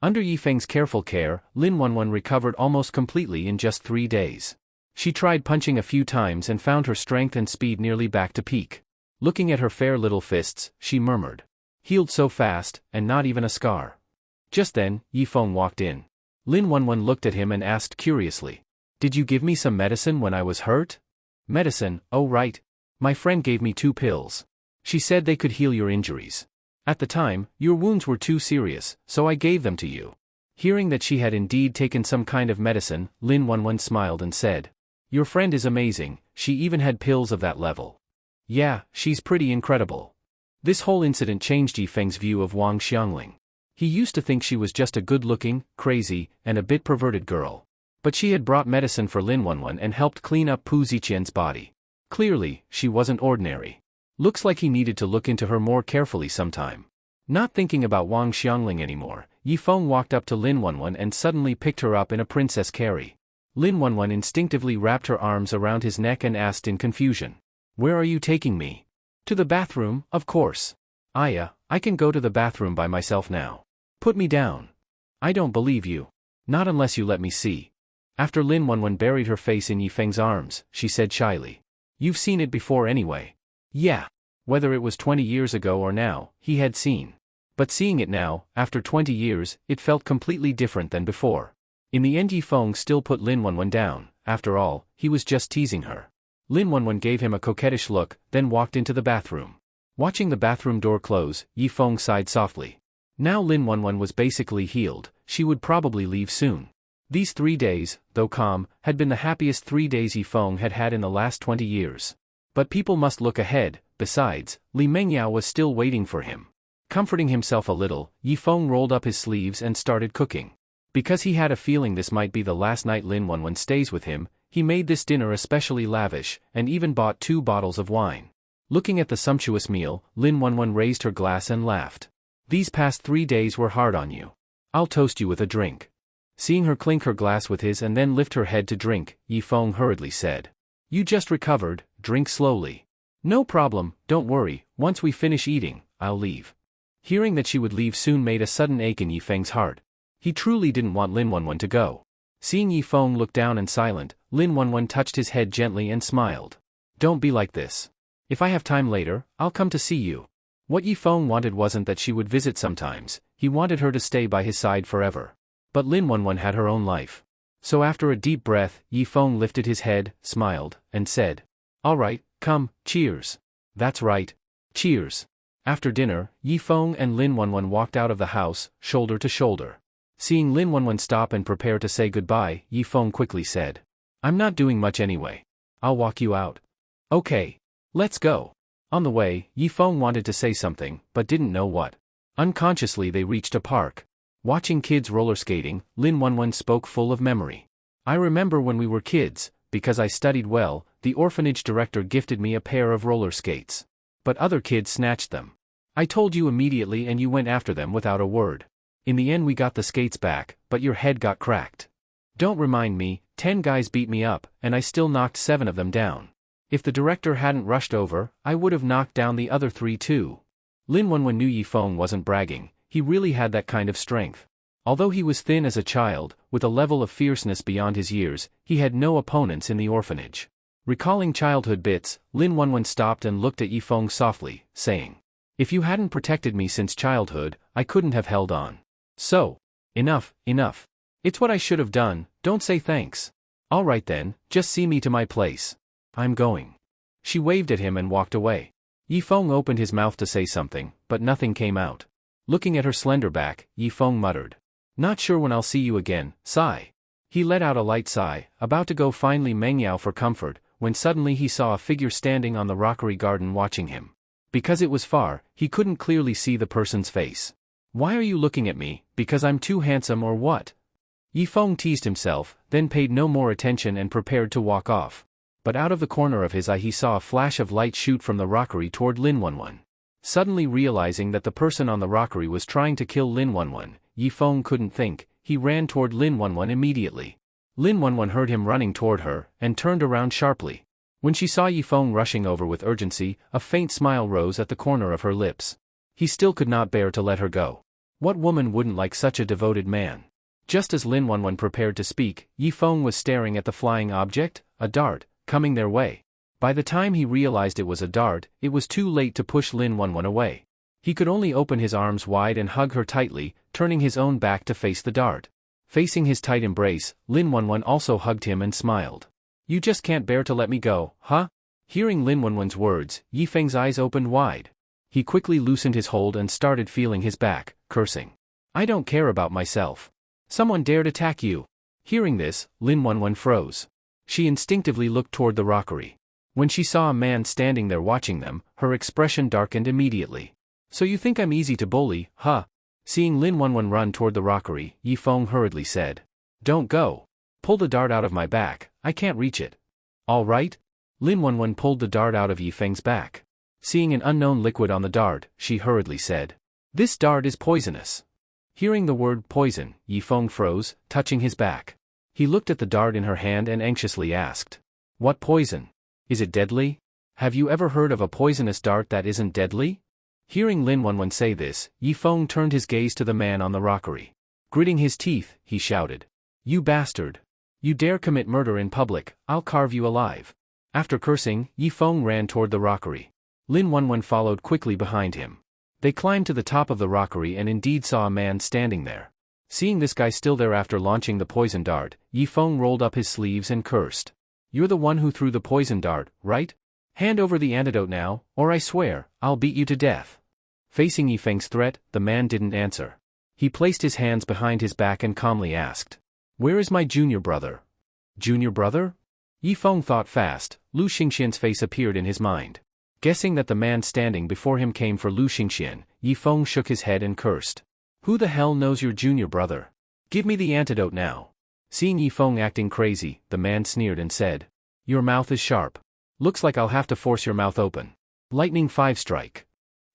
Under Yifeng's careful care, Lin Wanwan recovered almost completely in just 3 days. She tried punching a few times and found her strength and speed nearly back to peak. Looking at her fair little fists, she murmured, "Healed so fast, and not even a scar." Just then, Yifeng walked in. Lin Wanwan looked at him and asked curiously, "Did you give me some medicine when I was hurt?" "Medicine, oh right. My friend gave me 2 pills. She said they could heal your injuries. At the time, your wounds were too serious, so I gave them to you." Hearing that she had indeed taken some kind of medicine, Lin Wanwan smiled and said, "Your friend is amazing, she even had pills of that level." "Yeah, she's pretty incredible." This whole incident changed Yifeng's view of Wang Xiangling. He used to think she was just a good-looking, crazy, and a bit perverted girl. But she had brought medicine for Lin Wanwan and helped clean up Pu Ziqian's body. Clearly, she wasn't ordinary. Looks like he needed to look into her more carefully sometime. Not thinking about Wang Xiangling anymore, Yifeng walked up to Lin Wanwan and suddenly picked her up in a princess carry. Lin Wanwan instinctively wrapped her arms around his neck and asked in confusion, "Where are you taking me?" "To the bathroom, of course." "Aya, I can go to the bathroom by myself now. Put me down." "I don't believe you. Not unless you let me see." After Lin Wanwan buried her face in Yifeng's arms, she said shyly, "You've seen it before anyway." Yeah. Whether it was 20 years ago or now, he had seen. But seeing it now, after 20 years, it felt completely different than before. In the end, Yifeng still put Lin Wanwan down. After all, he was just teasing her. Lin Wanwan gave him a coquettish look, then walked into the bathroom. Watching the bathroom door close, Yifeng sighed softly. Now Lin Wanwan was basically healed, she would probably leave soon. These 3 days, though calm, had been the happiest 3 days Yifeng had had in the last 20 years. But people must look ahead. Besides, Li Mengyao was still waiting for him. Comforting himself a little, Yifeng rolled up his sleeves and started cooking. Because he had a feeling this might be the last night Lin Wanwan stays with him, he made this dinner especially lavish, and even bought 2 bottles of wine. Looking at the sumptuous meal, Lin Wanwan raised her glass and laughed. "These past 3 days were hard on you. I'll toast you with a drink." Seeing her clink her glass with his and then lift her head to drink, Yifeng hurriedly said, "You just recovered, drink slowly." "No problem, don't worry, once we finish eating, I'll leave." Hearing that she would leave soon made a sudden ache in Yifeng's heart. He truly didn't want Lin Wanwan to go. Seeing Yifeng look down and silent, Lin Wanwan touched his head gently and smiled. "Don't be like this. If I have time later, I'll come to see you." What Yifeng wanted wasn't that she would visit sometimes, he wanted her to stay by his side forever. But Lin Wanwan had her own life. So after a deep breath, Yifeng lifted his head, smiled, and said, "All right, come, cheers." "That's right. Cheers." After dinner, Yifeng and Lin Wanwan walked out of the house, shoulder to shoulder. Seeing Lin Wanwan stop and prepare to say goodbye, Yifeng quickly said, "I'm not doing much anyway. I'll walk you out." "Okay. Let's go." On the way, Yifeng wanted to say something, but didn't know what. Unconsciously they reached a park. Watching kids roller skating, Lin Wanwan spoke full of memory. "I remember when we were kids, because I studied well, the orphanage director gifted me a pair of roller skates. But other kids snatched them. I told you immediately and you went after them without a word. In the end we got the skates back, but your head got cracked. Don't remind me, 10 guys beat me up, and I still knocked 7 of them down. If the director hadn't rushed over, I would have knocked down the other 3 too." Lin Wanwan knew Yifeng wasn't bragging, he really had that kind of strength. Although he was thin as a child, with a level of fierceness beyond his years, he had no opponents in the orphanage. Recalling childhood bits, Lin Wanwan stopped and looked at Yifeng softly, saying, "If you hadn't protected me since childhood, I couldn't have held on. So, enough, enough. It's what I should have done, don't say thanks. All right then, just see me to my place. I'm going." She waved at him and walked away. Yifeng opened his mouth to say something, but nothing came out. Looking at her slender back, Yifeng muttered, "Not sure when I'll see you again, sigh." He let out a light sigh, about to go find Li Mengyao for comfort, when suddenly he saw a figure standing on the rockery garden watching him. Because it was far, he couldn't clearly see the person's face. "Why are you looking at me, because I'm too handsome or what?" Yifeng teased himself, then paid no more attention and prepared to walk off. But out of the corner of his eye he saw a flash of light shoot from the rockery toward Lin Wanwan. Suddenly realizing that the person on the rockery was trying to kill Lin Wanwan, Yifeng couldn't think, he ran toward Lin Wanwan immediately. Lin Wanwan heard him running toward her, and turned around sharply. When she saw Yifeng rushing over with urgency, a faint smile rose at the corner of her lips. He still could not bear to let her go. What woman wouldn't like such a devoted man? Just as Lin Wanwan prepared to speak, Yifeng was staring at the flying object, a dart, coming their way. By the time he realized it was a dart, it was too late to push Lin Wanwan away. He could only open his arms wide and hug her tightly, turning his own back to face the dart. Facing his tight embrace, Lin Wanwan also hugged him and smiled. "You just can't bear to let me go, huh?" Hearing Lin Wanwan's words, Yifeng's eyes opened wide. He quickly loosened his hold and started feeling his back, cursing. "I don't care about myself. Someone dared attack you." Hearing this, Lin Wanwan froze. She instinctively looked toward the rockery. When she saw a man standing there watching them, her expression darkened immediately. "So you think I'm easy to bully, huh?" Seeing Lin Wanwan run toward the rockery, Yifeng hurriedly said, "Don't go. Pull the dart out of my back, I can't reach it." "All right?" Lin Wanwan pulled the dart out of Yifeng's back. Seeing an unknown liquid on the dart, she hurriedly said, "This dart is poisonous." Hearing the word poison, Yifeng froze, touching his back. He looked at the dart in her hand and anxiously asked, "What poison? Is it deadly? Have you ever heard of a poisonous dart that isn't deadly?" Hearing Lin Wanwan say this, Yifeng turned his gaze to the man on the rockery. Gritting his teeth, he shouted, "You bastard! You dare commit murder in public, I'll carve you alive." After cursing, Yifeng ran toward the rockery. Lin Wanwan followed quickly behind him. They climbed to the top of the rockery and indeed saw a man standing there. Seeing this guy still there after launching the poison dart, Yifeng rolled up his sleeves and cursed. "You're the one who threw the poison dart, right? Hand over the antidote now, or I swear, I'll beat you to death." Facing Yifeng's threat, the man didn't answer. He placed his hands behind his back and calmly asked, "Where is my junior brother?" "Junior brother?" Yifeng thought fast. Lu Xingxian's face appeared in his mind. Guessing that the man standing before him came for Lu Xingxian, Yifeng shook his head and cursed. "Who the hell knows your junior brother? Give me the antidote now." Seeing Yifeng acting crazy, the man sneered and said, "Your mouth is sharp. Looks like I'll have to force your mouth open. Lightning 5 strike."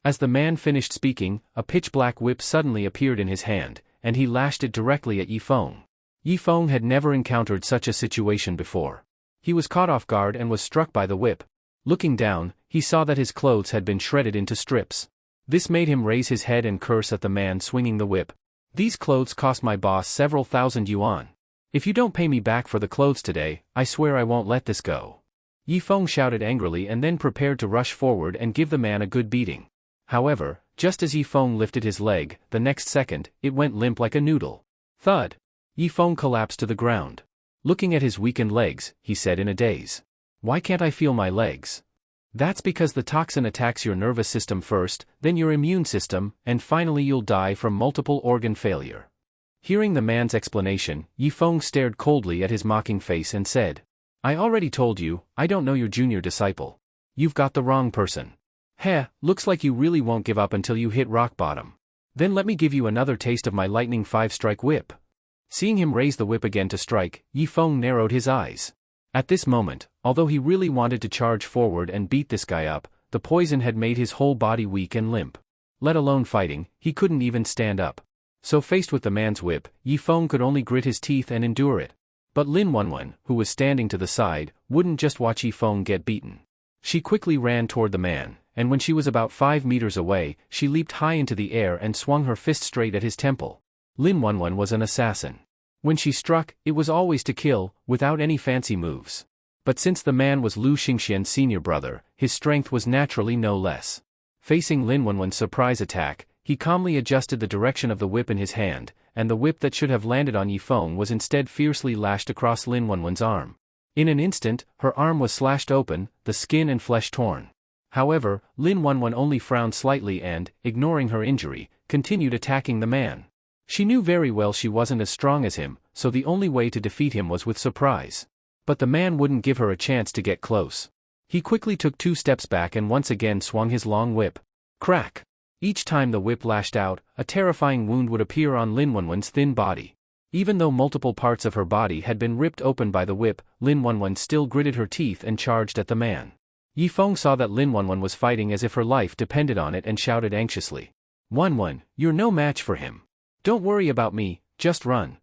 As the man finished speaking, a pitch-black whip suddenly appeared in his hand, and he lashed it directly at Yifeng. Yifeng had never encountered such a situation before. He was caught off guard and was struck by the whip. Looking down, he saw that his clothes had been shredded into strips. This made him raise his head and curse at the man swinging the whip. "These clothes cost my boss several thousand yuan. If you don't pay me back for the clothes today, I swear I won't let this go." Yifeng shouted angrily and then prepared to rush forward and give the man a good beating. However, just as Yifeng lifted his leg, the next second, it went limp like a noodle. Thud! Yifeng collapsed to the ground. Looking at his weakened legs, he said in a daze, "Why can't I feel my legs?" "That's because the toxin attacks your nervous system first, then your immune system, and finally you'll die from multiple organ failure." Hearing the man's explanation, Yifeng stared coldly at his mocking face and said, "I already told you, I don't know your junior disciple. You've got the wrong person. Heh, looks like you really won't give up until you hit rock bottom. Then let me give you another taste of my lightning 5-strike whip." Seeing him raise the whip again to strike, Yifeng narrowed his eyes. At this moment, although he really wanted to charge forward and beat this guy up, the poison had made his whole body weak and limp. Let alone fighting, he couldn't even stand up. So faced with the man's whip, Yifeng could only grit his teeth and endure it. But Lin Wanwan, who was standing to the side, wouldn't just watch Yifeng get beaten. She quickly ran toward the man, and when she was about 5 meters away, she leaped high into the air and swung her fist straight at his temple. Lin Wanwan was an assassin. When she struck, it was always to kill, without any fancy moves. But since the man was Lu Xingxian's senior brother, his strength was naturally no less. Facing Lin Wanwan's surprise attack, he calmly adjusted the direction of the whip in his hand, and the whip that should have landed on Yifeng was instead fiercely lashed across Lin Wanwan's arm. In an instant, her arm was slashed open, the skin and flesh torn. However, Lin Wanwan only frowned slightly and, ignoring her injury, continued attacking the man. She knew very well she wasn't as strong as him, so the only way to defeat him was with surprise. But the man wouldn't give her a chance to get close. He quickly took 2 steps back and once again swung his long whip. Crack! Each time the whip lashed out, a terrifying wound would appear on Lin Wanwan's thin body. Even though multiple parts of her body had been ripped open by the whip, Lin Wanwan still gritted her teeth and charged at the man. Yifeng saw that Lin Wanwan was fighting as if her life depended on it and shouted anxiously. "Wanwan, you're no match for him. Don't worry about me, just run."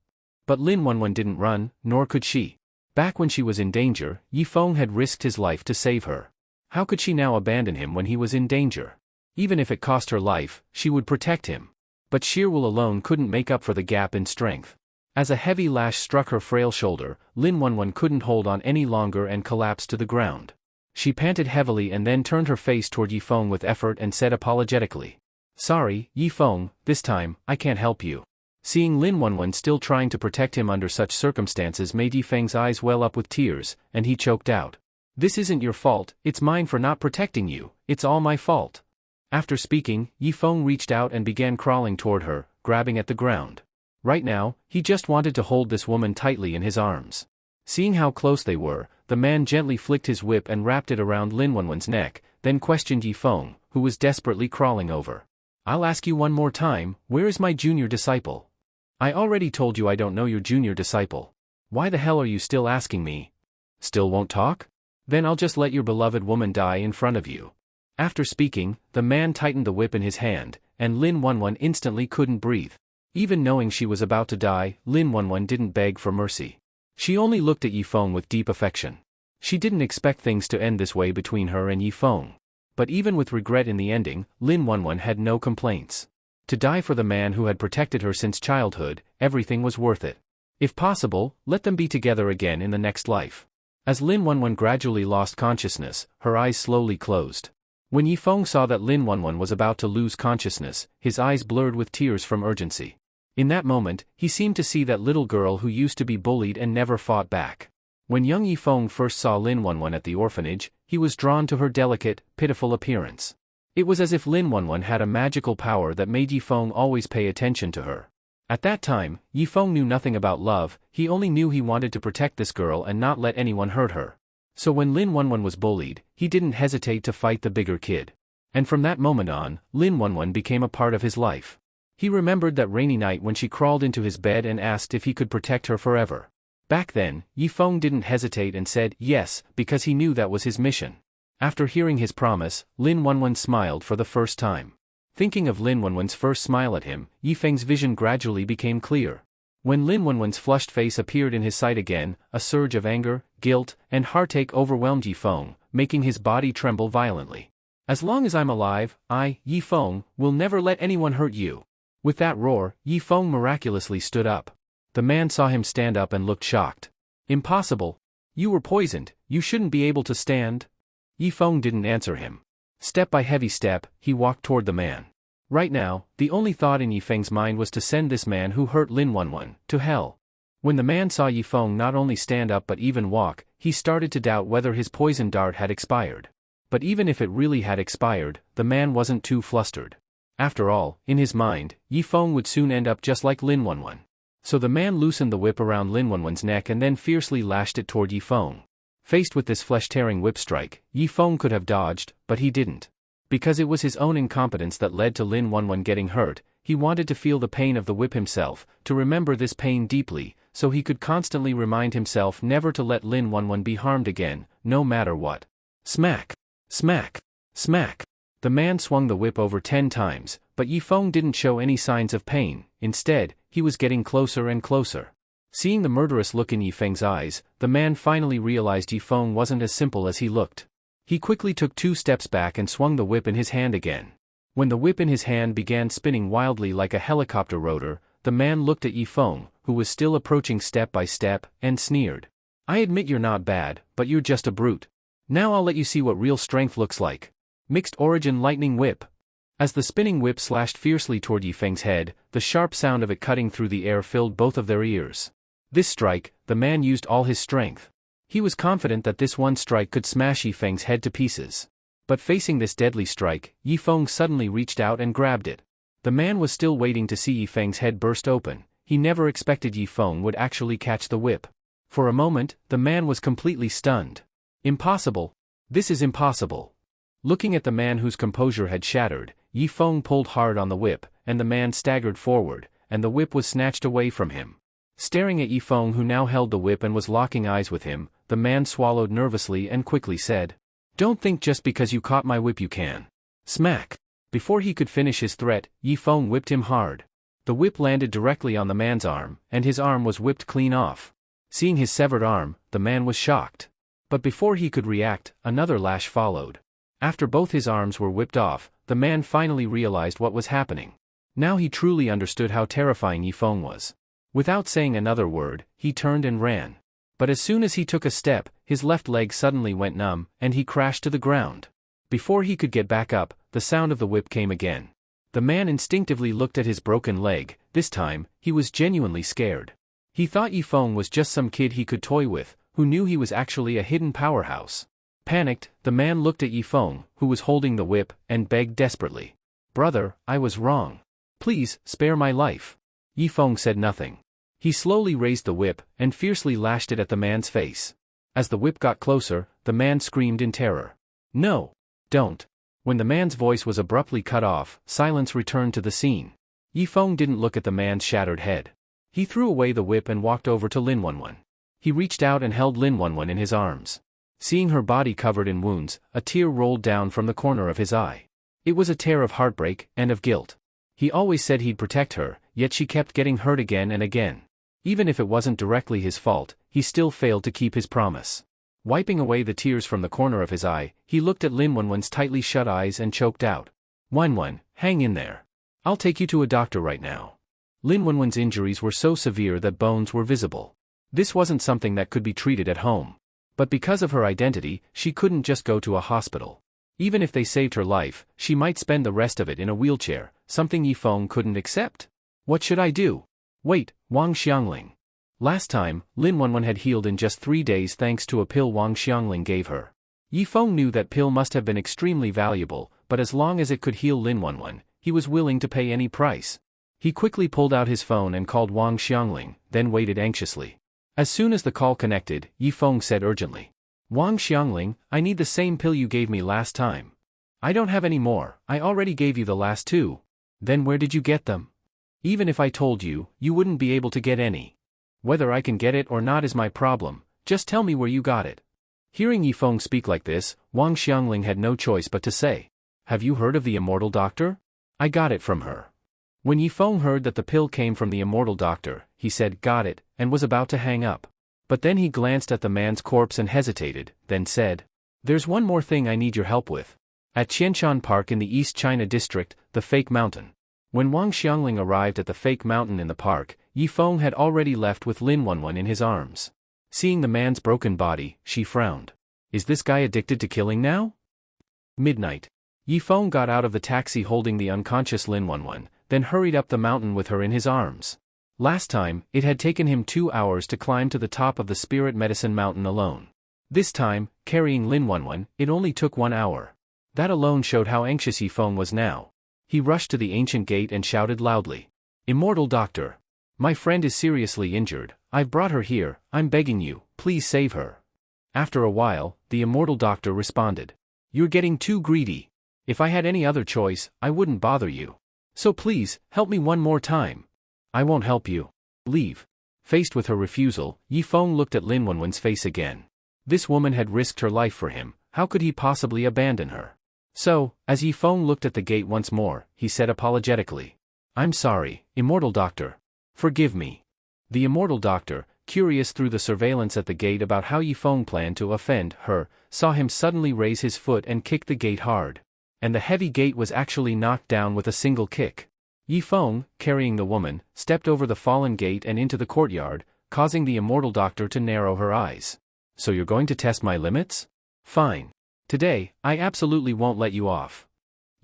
But Lin Wanwan didn't run, nor could she. Back when she was in danger, Yifeng had risked his life to save her. How could she now abandon him when he was in danger? Even if it cost her life, she would protect him. But sheer will alone couldn't make up for the gap in strength. As a heavy lash struck her frail shoulder, Lin Wanwan couldn't hold on any longer and collapsed to the ground. She panted heavily and then turned her face toward Yifeng with effort and said apologetically, "Sorry, Yifeng, this time, I can't help you." Seeing Lin Wanwan still trying to protect him under such circumstances made Yifeng's eyes well up with tears, and he choked out. "This isn't your fault, it's mine for not protecting you, it's all my fault." After speaking, Yifeng reached out and began crawling toward her, grabbing at the ground. Right now, he just wanted to hold this woman tightly in his arms. Seeing how close they were, the man gently flicked his whip and wrapped it around Lin Wanwan's neck, then questioned Yifeng, who was desperately crawling over. "I'll ask you one more time, where is my junior disciple?" "I already told you I don't know your junior disciple. Why the hell are you still asking me? Still won't talk? Then I'll just let your beloved woman die in front of you." After speaking, the man tightened the whip in his hand, and Lin Wanwan instantly couldn't breathe. Even knowing she was about to die, Lin Wanwan didn't beg for mercy. She only looked at Yifeng with deep affection. She didn't expect things to end this way between her and Yifeng. But even with regret in the ending, Lin Wanwan had no complaints. To die for the man who had protected her since childhood, everything was worth it. If possible, let them be together again in the next life. As Lin Wanwan gradually lost consciousness, her eyes slowly closed. When Yifeng saw that Lin Wanwan was about to lose consciousness, his eyes blurred with tears from urgency. In that moment, he seemed to see that little girl who used to be bullied and never fought back. When young Yifeng first saw Lin Wanwan at the orphanage, he was drawn to her delicate, pitiful appearance. It was as if Lin Wanwan had a magical power that made Yifeng always pay attention to her. At that time, Yifeng knew nothing about love, he only knew he wanted to protect this girl and not let anyone hurt her. So when Lin Wanwan was bullied, he didn't hesitate to fight the bigger kid. And from that moment on, Lin Wanwan became a part of his life. He remembered that rainy night when she crawled into his bed and asked if he could protect her forever. Back then, Yifeng didn't hesitate and said yes, because he knew that was his mission. After hearing his promise, Lin Wanwan smiled for the first time. Thinking of Lin Wanwan's first smile at him, Yifeng's vision gradually became clear. When Lin Wanwan's flushed face appeared in his sight again, a surge of anger, guilt, and heartache overwhelmed Yifeng, making his body tremble violently. "As long as I'm alive, I, Yifeng, will never let anyone hurt you." With that roar, Yifeng miraculously stood up. The man saw him stand up and looked shocked. "Impossible. You were poisoned, you shouldn't be able to stand." Yifeng didn't answer him. Step by heavy step, he walked toward the man. Right now, the only thought in Yifeng's mind was to send this man who hurt Lin Wanwan to hell. When the man saw Yifeng not only stand up but even walk, he started to doubt whether his poison dart had expired. But even if it really had expired, the man wasn't too flustered. After all, in his mind, Yifeng would soon end up just like Lin Wanwan. So the man loosened the whip around Lin Wanwan's neck and then fiercely lashed it toward Yifeng. Faced with this flesh-tearing whip strike, Yifeng could have dodged, but he didn't. Because it was his own incompetence that led to Lin Wanwan getting hurt, he wanted to feel the pain of the whip himself, to remember this pain deeply, so he could constantly remind himself never to let Lin Wanwan be harmed again, no matter what. Smack! Smack! Smack! The man swung the whip over 10 times, but Yifeng didn't show any signs of pain. Instead, he was getting closer and closer. Seeing the murderous look in Yifeng's eyes, the man finally realized Yifeng wasn't as simple as he looked. He quickly took 2 steps back and swung the whip in his hand again. When the whip in his hand began spinning wildly like a helicopter rotor, the man looked at Yifeng, who was still approaching step by step, and sneered. I admit you're not bad, but you're just a brute. Now I'll let you see what real strength looks like. Mixed origin lightning whip. As the spinning whip slashed fiercely toward Yifeng's head, the sharp sound of it cutting through the air filled both of their ears. This strike, the man used all his strength. He was confident that this one strike could smash Yifeng's head to pieces. But facing this deadly strike, Yifeng suddenly reached out and grabbed it. The man was still waiting to see Yifeng's head burst open. He never expected Yifeng would actually catch the whip. For a moment, the man was completely stunned. Impossible. This is impossible. Looking at the man whose composure had shattered, Yifeng pulled hard on the whip, and the man staggered forward, and the whip was snatched away from him. Staring at Yifeng, who now held the whip and was locking eyes with him, the man swallowed nervously and quickly said, "Don't think just because you caught my whip you can." Smack! Before he could finish his threat, Yifeng whipped him hard. The whip landed directly on the man's arm, and his arm was whipped clean off. Seeing his severed arm, the man was shocked. But before he could react, another lash followed. After both his arms were whipped off, the man finally realized what was happening. Now he truly understood how terrifying Yifeng was. Without saying another word, he turned and ran. But as soon as he took a step, his left leg suddenly went numb, and he crashed to the ground. Before he could get back up, the sound of the whip came again. The man instinctively looked at his broken leg. This time, he was genuinely scared. He thought Yifeng was just some kid he could toy with, who knew he was actually a hidden powerhouse. Panicked, the man looked at Yifeng, who was holding the whip, and begged desperately. "Brother, I was wrong. Please, spare my life." Yifeng said nothing. He slowly raised the whip, and fiercely lashed it at the man's face. As the whip got closer, the man screamed in terror. "No! Don't!" When the man's voice was abruptly cut off, silence returned to the scene. Yifeng didn't look at the man's shattered head. He threw away the whip and walked over to Lin Wanwan. He reached out and held Lin Wanwan in his arms. Seeing her body covered in wounds, a tear rolled down from the corner of his eye. It was a tear of heartbreak and of guilt. He always said he'd protect her, yet she kept getting hurt again and again. Even if it wasn't directly his fault, he still failed to keep his promise. Wiping away the tears from the corner of his eye, he looked at Lin Wanwan's tightly shut eyes and choked out. "Wanwan, hang in there. I'll take you to a doctor right now." Lin Wanwan's injuries were so severe that bones were visible. This wasn't something that could be treated at home. But because of her identity, she couldn't just go to a hospital. Even if they saved her life, she might spend the rest of it in a wheelchair, something Yifeng couldn't accept. What should I do? Wait, Wang Xiangling. Last time, Lin Wanwan had healed in just 3 days thanks to a pill Wang Xiangling gave her. Yifeng knew that pill must have been extremely valuable, but as long as it could heal Lin Wanwan, he was willing to pay any price. He quickly pulled out his phone and called Wang Xiangling, then waited anxiously. As soon as the call connected, Yifeng said urgently, "Wang Xiangling, I need the same pill you gave me last time." "I don't have any more, I already gave you the last 2. "Then where did you get them?" "Even if I told you, you wouldn't be able to get any. Whether I can get it or not is my problem, just tell me where you got it." Hearing Yifeng speak like this, Wang Xiangling had no choice but to say, "Have you heard of the immortal doctor? I got it from her." When Yifeng heard that the pill came from the immortal doctor, he said, "Got it," and was about to hang up. But then he glanced at the man's corpse and hesitated, then said, "There's one more thing I need your help with. At Qianshan Park in the East China district, the fake mountain." When Wang Xiangling arrived at the fake mountain in the park, Yifeng had already left with Lin Wanwan in his arms. Seeing the man's broken body, she frowned. Is this guy addicted to killing now? Midnight. Yifeng got out of the taxi holding the unconscious Lin Wanwan, then hurried up the mountain with her in his arms. Last time, it had taken him 2 hours to climb to the top of the Spirit Medicine Mountain alone. This time, carrying Lin Wanwan, it only took 1 hour. That alone showed how anxious Yifeng was now. He rushed to the ancient gate and shouted loudly, "Immortal Doctor! My friend is seriously injured, I've brought her here, I'm begging you, please save her." After a while, the immortal doctor responded, "You're getting too greedy. If I had any other choice, I wouldn't bother you. So please, help me one more time." "I won't help you. Leave." Faced with her refusal, Yifeng looked at Lin Wanwan's face again. This woman had risked her life for him, how could he possibly abandon her? So, as Yifeng looked at the gate once more, he said apologetically, "I'm sorry, immortal doctor. Forgive me." The immortal doctor, curious through the surveillance at the gate about how Yifeng planned to offend her, saw him suddenly raise his foot and kick the gate hard. And the heavy gate was actually knocked down with a single kick. Yifeng, carrying the woman, stepped over the fallen gate and into the courtyard, causing the immortal doctor to narrow her eyes. So you're going to test my limits? Fine. Today, I absolutely won't let you off.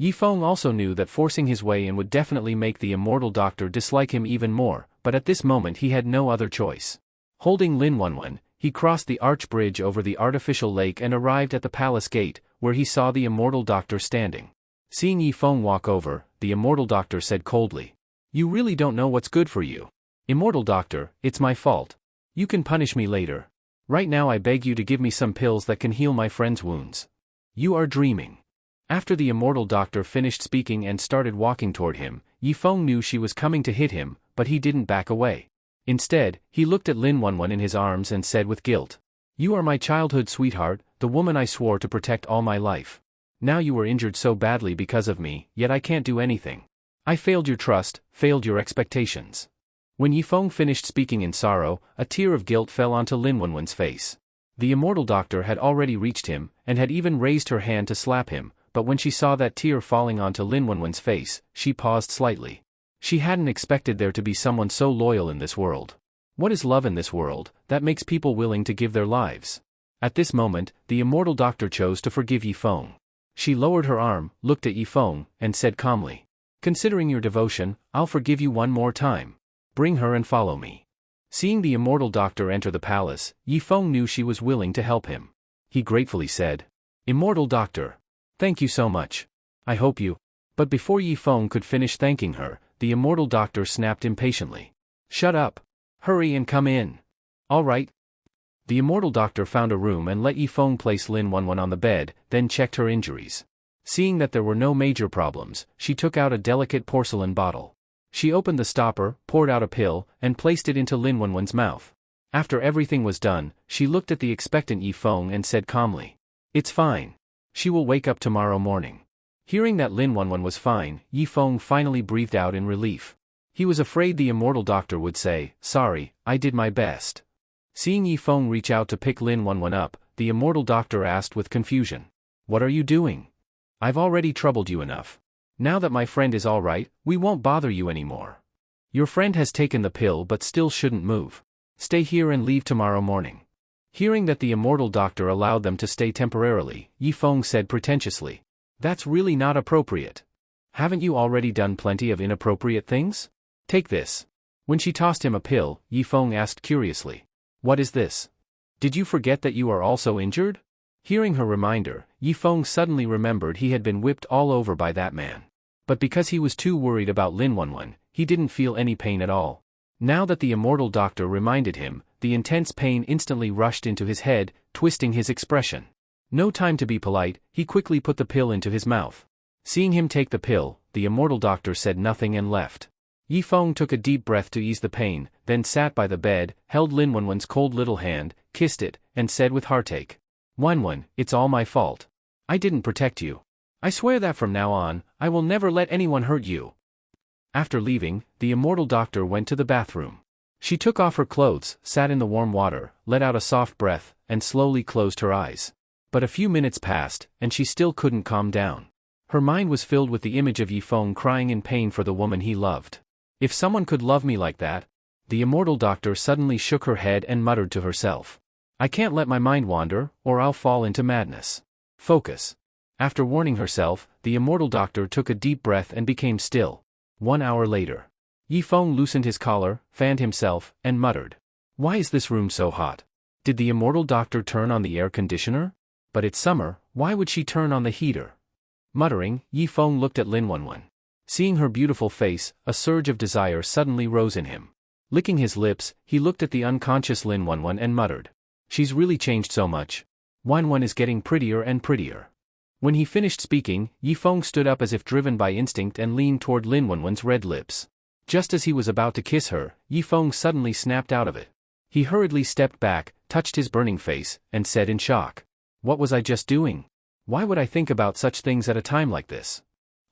Yifeng also knew that forcing his way in would definitely make the immortal doctor dislike him even more, but at this moment he had no other choice. Holding Lin Wanwan, he crossed the arch bridge over the artificial lake and arrived at the palace gate, where he saw the immortal doctor standing. Seeing Yifeng walk over, the immortal doctor said coldly, "You really don't know what's good for you. Immortal doctor, it's my fault. You can punish me later. Right now I beg you to give me some pills that can heal my friend's wounds." "You are dreaming." After the immortal doctor finished speaking and started walking toward him, Yifeng knew she was coming to hit him, but he didn't back away. Instead, he looked at Lin Wanwan in his arms and said with guilt, "You are my childhood sweetheart, the woman I swore to protect all my life. Now you were injured so badly because of me, yet I can't do anything. I failed your trust, failed your expectations." When Yifeng finished speaking in sorrow, a tear of guilt fell onto Lin Wanwan's face. The immortal doctor had already reached him, and had even raised her hand to slap him, but when she saw that tear falling onto Lin Wanwan's face, she paused slightly. She hadn't expected there to be someone so loyal in this world. What is love in this world, that makes people willing to give their lives? At this moment, the immortal doctor chose to forgive Yifeng. She lowered her arm, looked at Yifeng, and said calmly, "Considering your devotion, I'll forgive you one more time. Bring her and follow me." Seeing the immortal doctor enter the palace, Yifeng knew she was willing to help him. He gratefully said, "Immortal doctor. Thank you so much. I hope you—" But before Yifeng could finish thanking her, the immortal doctor snapped impatiently, "Shut up. Hurry and come in." "All right." The immortal doctor found a room and let Yifeng place Lin Wanwan on the bed, then checked her injuries. Seeing that there were no major problems, she took out a delicate porcelain bottle. She opened the stopper, poured out a pill, and placed it into Lin Wanwan's mouth. After everything was done, she looked at the expectant Yifeng and said calmly, "It's fine. She will wake up tomorrow morning." Hearing that Lin Wanwan was fine, Yifeng finally breathed out in relief. He was afraid the immortal doctor would say, "Sorry, I did my best." Seeing Yifeng reach out to pick Lin Wanwan up, the immortal doctor asked with confusion, "What are you doing? I've already troubled you enough. Now that my friend is all right, we won't bother you anymore. Your friend has taken the pill but still shouldn't move. Stay here and leave tomorrow morning." Hearing that the immortal doctor allowed them to stay temporarily, Yifeng said pretentiously, "That's really not appropriate. Haven't you already done plenty of inappropriate things? Take this." When she tossed him a pill, Yifeng asked curiously, "What is this? Did you forget that you are also injured?" Hearing her reminder, Yifeng suddenly remembered he had been whipped all over by that man. But because he was too worried about Lin Wanwan, he didn't feel any pain at all. Now that the immortal doctor reminded him, the intense pain instantly rushed into his head, twisting his expression. No time to be polite, he quickly put the pill into his mouth. Seeing him take the pill, the immortal doctor said nothing and left. Yifeng took a deep breath to ease the pain, then sat by the bed, held Lin Wanwan's cold little hand, kissed it, and said with heartache, "Wanwan, it's all my fault. I didn't protect you. I swear that from now on, I will never let anyone hurt you." After leaving, the immortal doctor went to the bathroom. She took off her clothes, sat in the warm water, let out a soft breath, and slowly closed her eyes. But a few minutes passed, and she still couldn't calm down. Her mind was filled with the image of Yifeng crying in pain for the woman he loved. If someone could love me like that. The immortal doctor suddenly shook her head and muttered to herself, "I can't let my mind wander, or I'll fall into madness. Focus." After warning herself, the immortal doctor took a deep breath and became still. 1 hour later. Yifeng loosened his collar, fanned himself, and muttered, "Why is this room so hot? Did the immortal doctor turn on the air conditioner? But it's summer, why would she turn on the heater?" Muttering, Yifeng looked at Lin Wanwan. Seeing her beautiful face, a surge of desire suddenly rose in him. Licking his lips, he looked at the unconscious Lin Wanwan and muttered, "She's really changed so much. Wanwan is getting prettier and prettier." When he finished speaking, Yifeng stood up as if driven by instinct and leaned toward Lin Wanwan's red lips. Just as he was about to kiss her, Yifeng suddenly snapped out of it. He hurriedly stepped back, touched his burning face, and said in shock, "What was I just doing? Why would I think about such things at a time like this?"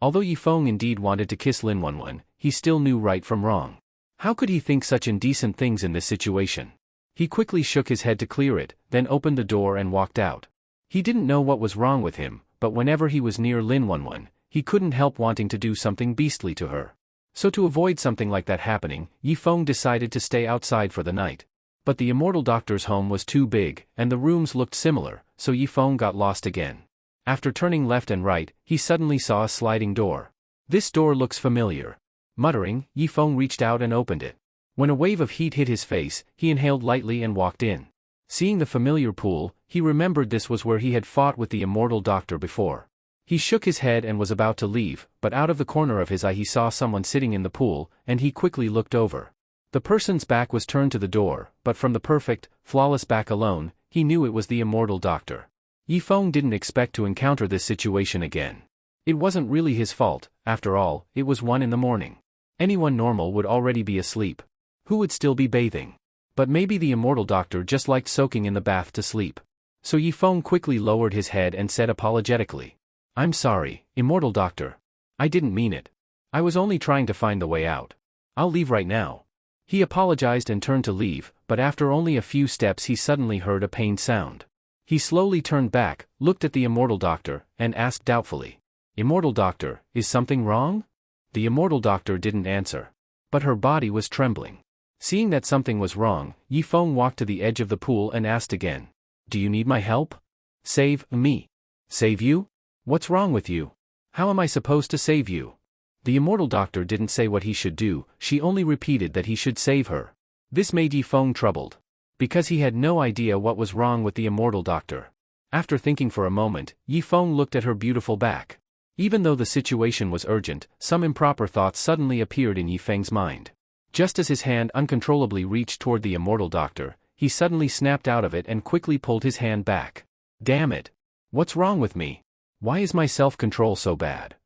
Although Yifeng indeed wanted to kiss Lin Wanwan, he still knew right from wrong. How could he think such indecent things in this situation? He quickly shook his head to clear it, then opened the door and walked out. He didn't know what was wrong with him, but whenever he was near Lin Wanwan, he couldn't help wanting to do something beastly to her. So to avoid something like that happening, Yifeng decided to stay outside for the night. But the immortal doctor's home was too big, and the rooms looked similar, so Yifeng got lost again. After turning left and right, he suddenly saw a sliding door. This door looks familiar. Muttering, Yifeng reached out and opened it. When a wave of heat hit his face, he inhaled lightly and walked in. Seeing the familiar pool, he remembered this was where he had fought with the immortal doctor before. He shook his head and was about to leave, but out of the corner of his eye he saw someone sitting in the pool, and he quickly looked over. The person's back was turned to the door, but from the perfect, flawless back alone, he knew it was the immortal doctor. Yifeng didn't expect to encounter this situation again. It wasn't really his fault, after all, it was 1 in the morning. Anyone normal would already be asleep. Who would still be bathing? But maybe the immortal doctor just liked soaking in the bath to sleep. So Yifeng quickly lowered his head and said apologetically, "I'm sorry, immortal doctor. I didn't mean it. I was only trying to find the way out. I'll leave right now." He apologized and turned to leave, but after only a few steps he suddenly heard a pained sound. He slowly turned back, looked at the immortal doctor, and asked doubtfully, "Immortal doctor, is something wrong?" The immortal doctor didn't answer. But her body was trembling. Seeing that something was wrong, Yifeng walked to the edge of the pool and asked again, "Do you need my help?" "Save me." "Save you? What's wrong with you? How am I supposed to save you?" The immortal doctor didn't say what he should do, she only repeated that he should save her. This made Yifeng troubled. Because he had no idea what was wrong with the immortal doctor. After thinking for a moment, Yifeng looked at her beautiful back. Even though the situation was urgent, some improper thoughts suddenly appeared in Yifeng's mind. Just as his hand uncontrollably reached toward the immortal doctor, he suddenly snapped out of it and quickly pulled his hand back. Damn it! What's wrong with me? Why is my self-control so bad?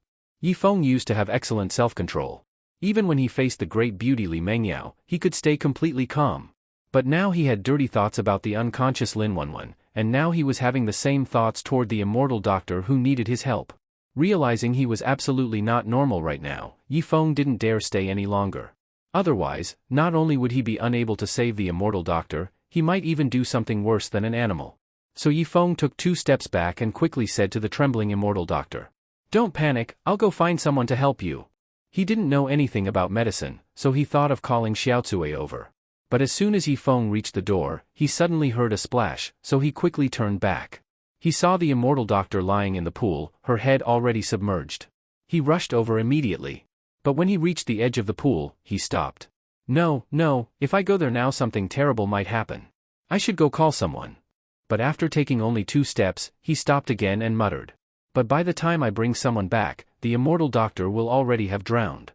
Yifeng used to have excellent self-control. Even when he faced the great beauty Li Mengyao, he could stay completely calm. But now he had dirty thoughts about the unconscious Lin Wanwan, and now he was having the same thoughts toward the immortal doctor who needed his help. Realizing he was absolutely not normal right now, Yifeng didn't dare stay any longer. Otherwise, not only would he be unable to save the immortal doctor, he might even do something worse than an animal. So Yifeng took 2 steps back and quickly said to the trembling immortal doctor, "Don't panic, I'll go find someone to help you." He didn't know anything about medicine, so he thought of calling Xiaotsue over. But as soon as Yifeng reached the door, he suddenly heard a splash, so he quickly turned back. He saw the immortal doctor lying in the pool, her head already submerged. He rushed over immediately. But when he reached the edge of the pool, he stopped. No, if I go there now something terrible might happen. I should go call someone." But after taking only 2 steps, he stopped again and muttered, "But by the time I bring someone back, the immortal doctor will already have drowned."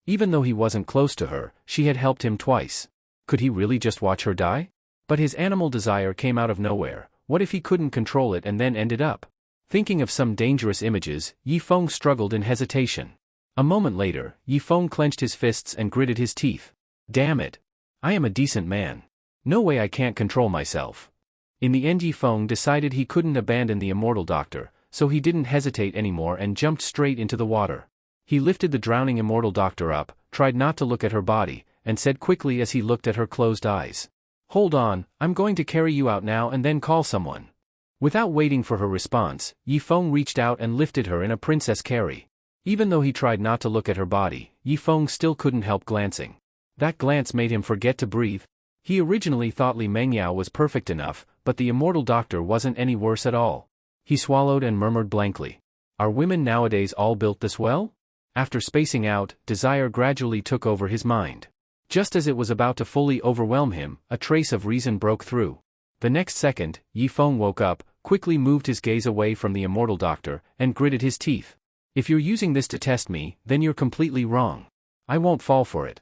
Even though he wasn't close to her, she had helped him twice. Could he really just watch her die? But his animal desire came out of nowhere. What if he couldn't control it and then ended up? Thinking of some dangerous images, Yifeng struggled in hesitation. A moment later, Yifeng clenched his fists and gritted his teeth. Damn it! I am a decent man. No way I can't control myself. In the end Yifeng decided he couldn't abandon the immortal doctor, so he didn't hesitate anymore and jumped straight into the water. He lifted the drowning immortal doctor up, tried not to look at her body, and said quickly as he looked at her closed eyes, "Hold on, I'm going to carry you out now and then call someone." Without waiting for her response, Yifeng reached out and lifted her in a princess carry. Even though he tried not to look at her body, Yifeng still couldn't help glancing. That glance made him forget to breathe. He originally thought Li Mengyao was perfect enough, but the immortal doctor wasn't any worse at all. He swallowed and murmured blankly, "Are women nowadays all built this well?" After spacing out, desire gradually took over his mind. Just as it was about to fully overwhelm him, a trace of reason broke through. The next second, Yifeng woke up, quickly moved his gaze away from the immortal doctor, and gritted his teeth. "If you're using this to test me, then you're completely wrong. I won't fall for it."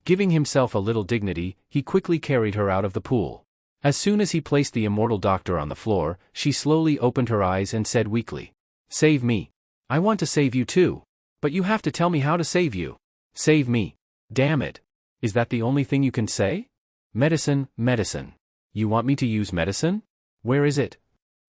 Giving himself a little dignity, he quickly carried her out of the pool. As soon as he placed the immortal doctor on the floor, she slowly opened her eyes and said weakly, "Save me. I want to save you too. But you have to tell me how to save you. Save me. Damn it. Is that the only thing you can say? Medicine, medicine. You want me to use medicine? Where is it?"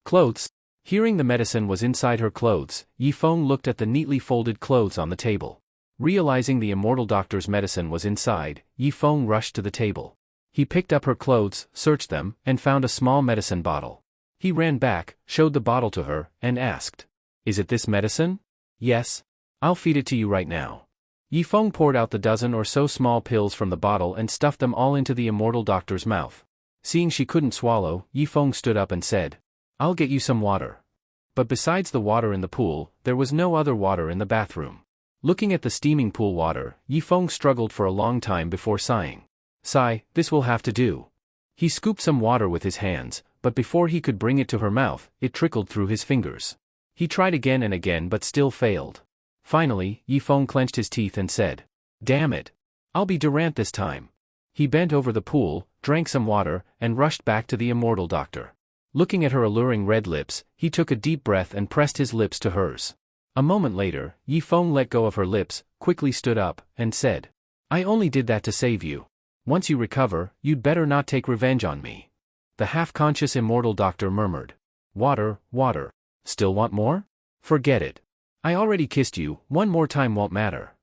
Clothes. Hearing the medicine was inside her clothes, Yifeng looked at the neatly folded clothes on the table. Realizing the immortal doctor's medicine was inside, Yifeng rushed to the table. He picked up her clothes, searched them, and found a small medicine bottle. He ran back, showed the bottle to her, and asked, "Is it this medicine?" "Yes. I'll feed it to you right now." Yifeng poured out the dozen or so small pills from the bottle and stuffed them all into the immortal doctor's mouth. Seeing she couldn't swallow, Yifeng stood up and said, "I'll get you some water." But besides the water in the pool, there was no other water in the bathroom. Looking at the steaming pool water, Yifeng struggled for a long time before sighing. "Sigh, this will have to do." He scooped some water with his hands, but before he could bring it to her mouth, it trickled through his fingers. He tried again and again but still failed. Finally, Yifeng clenched his teeth and said, "Damn it. I'll be Durant this time." He bent over the pool, drank some water, and rushed back to the immortal doctor. Looking at her alluring red lips, he took a deep breath and pressed his lips to hers. A moment later, Yifeng let go of her lips, quickly stood up, and said, "I only did that to save you. Once you recover, you'd better not take revenge on me." The half-conscious immortal doctor murmured, "Water, water. Still want more? Forget it. I already kissed you, one more time won't matter."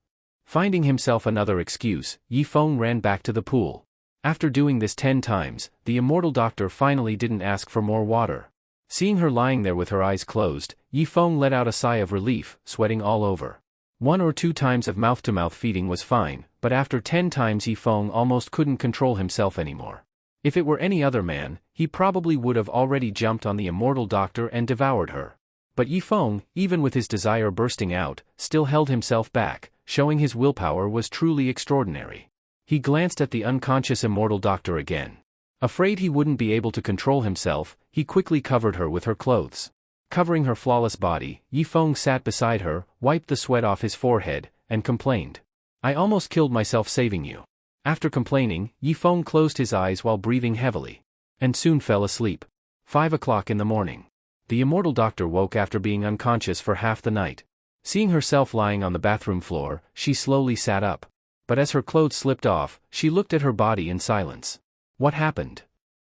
Finding himself another excuse, Yifeng ran back to the pool. After doing this 10 times, the immortal doctor finally didn't ask for more water. Seeing her lying there with her eyes closed, Yifeng let out a sigh of relief, sweating all over. 1 or 2 times of mouth-to-mouth feeding was fine, but after 10 times Yifeng almost couldn't control himself anymore. If it were any other man, he probably would have already jumped on the immortal doctor and devoured her. But Yifeng, even with his desire bursting out, still held himself back, showing his willpower was truly extraordinary. He glanced at the unconscious immortal doctor again. Afraid he wouldn't be able to control himself, he quickly covered her with her clothes. Covering her flawless body, Yifeng sat beside her, wiped the sweat off his forehead, and complained, "I almost killed myself saving you." After complaining, Yifeng closed his eyes while breathing heavily. And soon fell asleep. 5 o'clock in the morning. The immortal doctor woke after being unconscious for half the night. Seeing herself lying on the bathroom floor, she slowly sat up. But as her clothes slipped off, she looked at her body in silence. What happened?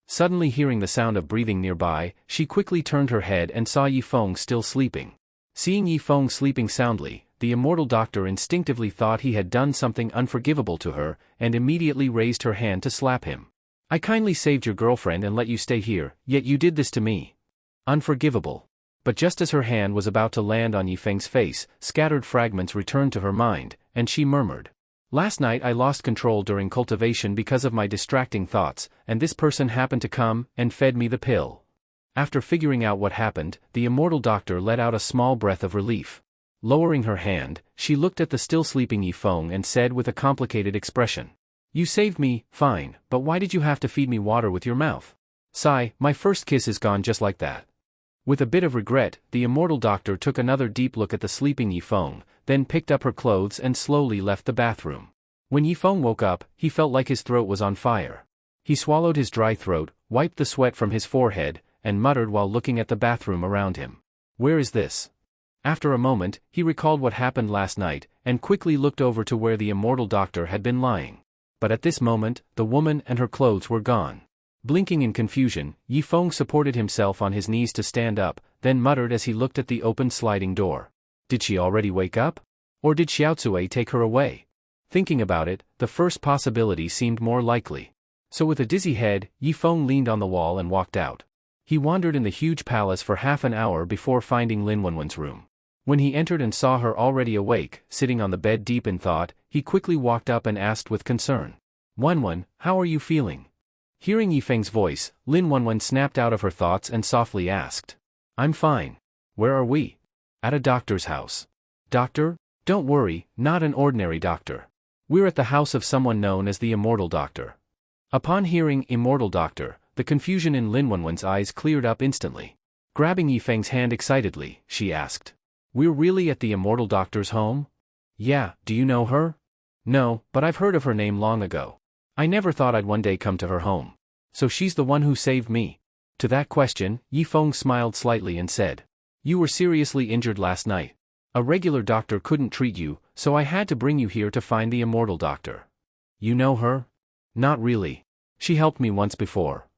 Suddenly hearing the sound of breathing nearby, she quickly turned her head and saw Yifeng still sleeping. Seeing Yifeng sleeping soundly, the immortal doctor instinctively thought he had done something unforgivable to her, and immediately raised her hand to slap him. "I kindly saved your girlfriend and let you stay here, yet you did this to me. Unforgivable." But just as her hand was about to land on Yifeng's face, scattered fragments returned to her mind, and she murmured, "Last night I lost control during cultivation because of my distracting thoughts, and this person happened to come and fed me the pill." After figuring out what happened, the immortal doctor let out a small breath of relief. Lowering her hand, she looked at the still sleeping Yifeng and said with a complicated expression, "You saved me, fine, but why did you have to feed me water with your mouth? Sigh, my first kiss is gone just like that." With a bit of regret, the immortal doctor took another deep look at the sleeping Yifeng, then picked up her clothes and slowly left the bathroom. When Yifeng woke up, he felt like his throat was on fire. He swallowed his dry throat, wiped the sweat from his forehead, and muttered while looking at the bathroom around him, "Where is this?" After a moment, he recalled what happened last night, and quickly looked over to where the immortal doctor had been lying. But at this moment, the woman and her clothes were gone. Blinking in confusion, Yifeng supported himself on his knees to stand up, then muttered as he looked at the open sliding door. Did she already wake up? Or did Xiaotsui take her away? Thinking about it, the first possibility seemed more likely. So with a dizzy head, Yifeng leaned on the wall and walked out. He wandered in the huge palace for half an hour before finding Lin Wanwan's room. When he entered and saw her already awake, sitting on the bed deep in thought, he quickly walked up and asked with concern, "Wanwan, how are you feeling?" Hearing Yifeng's voice, Lin Wanwan snapped out of her thoughts and softly asked, "I'm fine. Where are we?" "At a doctor's house." "Doctor? Don't worry, not an ordinary doctor. We're at the house of someone known as the Immortal Doctor." Upon hearing Immortal Doctor, the confusion in Lin Wanwan's eyes cleared up instantly. Grabbing Yifeng's hand excitedly, she asked, "We're really at the Immortal Doctor's home?" "Yeah, do you know her?" "No, but I've heard of her name long ago. I never thought I'd one day come to her home. So she's the one who saved me?" To that question, Yifeng smiled slightly and said, "You were seriously injured last night. A regular doctor couldn't treat you, so I had to bring you here to find the Immortal Doctor." "You know her?" "Not really. She helped me once before."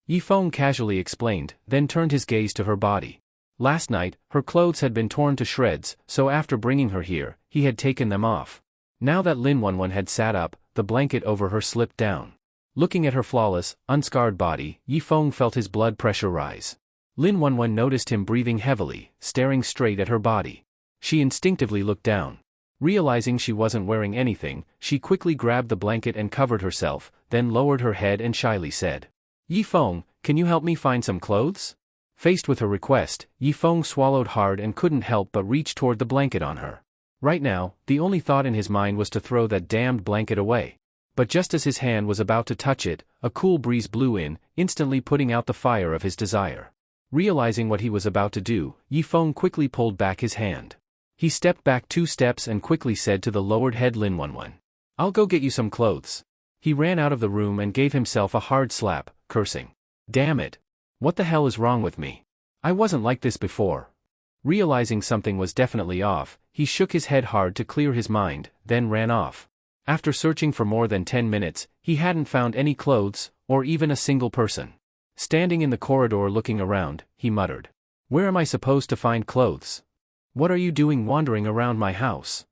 Yifeng casually explained, then turned his gaze to her body. Last night, her clothes had been torn to shreds, so after bringing her here, he had taken them off. Now that Lin Wanwan had sat up, the blanket over her slipped down. Looking at her flawless, unscarred body, Yifeng felt his blood pressure rise. Lin Wanwan noticed him breathing heavily, staring straight at her body. She instinctively looked down. Realizing she wasn't wearing anything, she quickly grabbed the blanket and covered herself, then lowered her head and shyly said, Yifeng, can you help me find some clothes? Faced with her request, Yifeng swallowed hard and couldn't help but reach toward the blanket on her. Right now, the only thought in his mind was to throw that damned blanket away. But just as his hand was about to touch it, a cool breeze blew in, instantly putting out the fire of his desire. Realizing what he was about to do, Yifeng quickly pulled back his hand. He stepped back 2 steps and quickly said to the lowered head Lin Wanwan, "I'll go get you some clothes." He ran out of the room and gave himself a hard slap, cursing, "Damn it! What the hell is wrong with me? I wasn't like this before." Realizing something was definitely off, he shook his head hard to clear his mind, then ran off. After searching for more than 10 minutes, he hadn't found any clothes, or even a single person. Standing in the corridor looking around, he muttered, "Where am I supposed to find clothes? What are you doing wandering around my house?"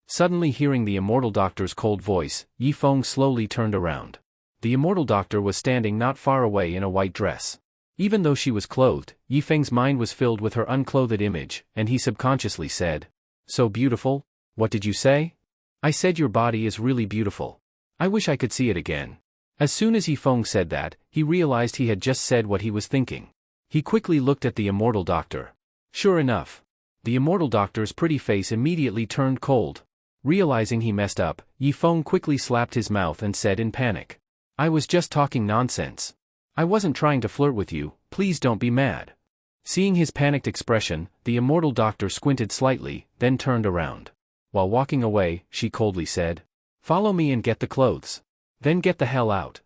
Suddenly hearing the immortal doctor's cold voice, Yifeng slowly turned around. The immortal doctor was standing not far away in a white dress. Even though she was clothed, Yifeng's mind was filled with her unclothed image, and he subconsciously said, "So beautiful? What did you say?" "I said your body is really beautiful. I wish I could see it again." As soon as Yifeng said that, he realized he had just said what he was thinking. He quickly looked at the immortal doctor. Sure enough, the immortal doctor's pretty face immediately turned cold. Realizing he messed up, Yifeng quickly slapped his mouth and said in panic, "I was just talking nonsense. I wasn't trying to flirt with you, please don't be mad." Seeing his panicked expression, the immortal doctor squinted slightly, then turned around. While walking away, she coldly said, "Follow me and get the clothes. Then get the hell out."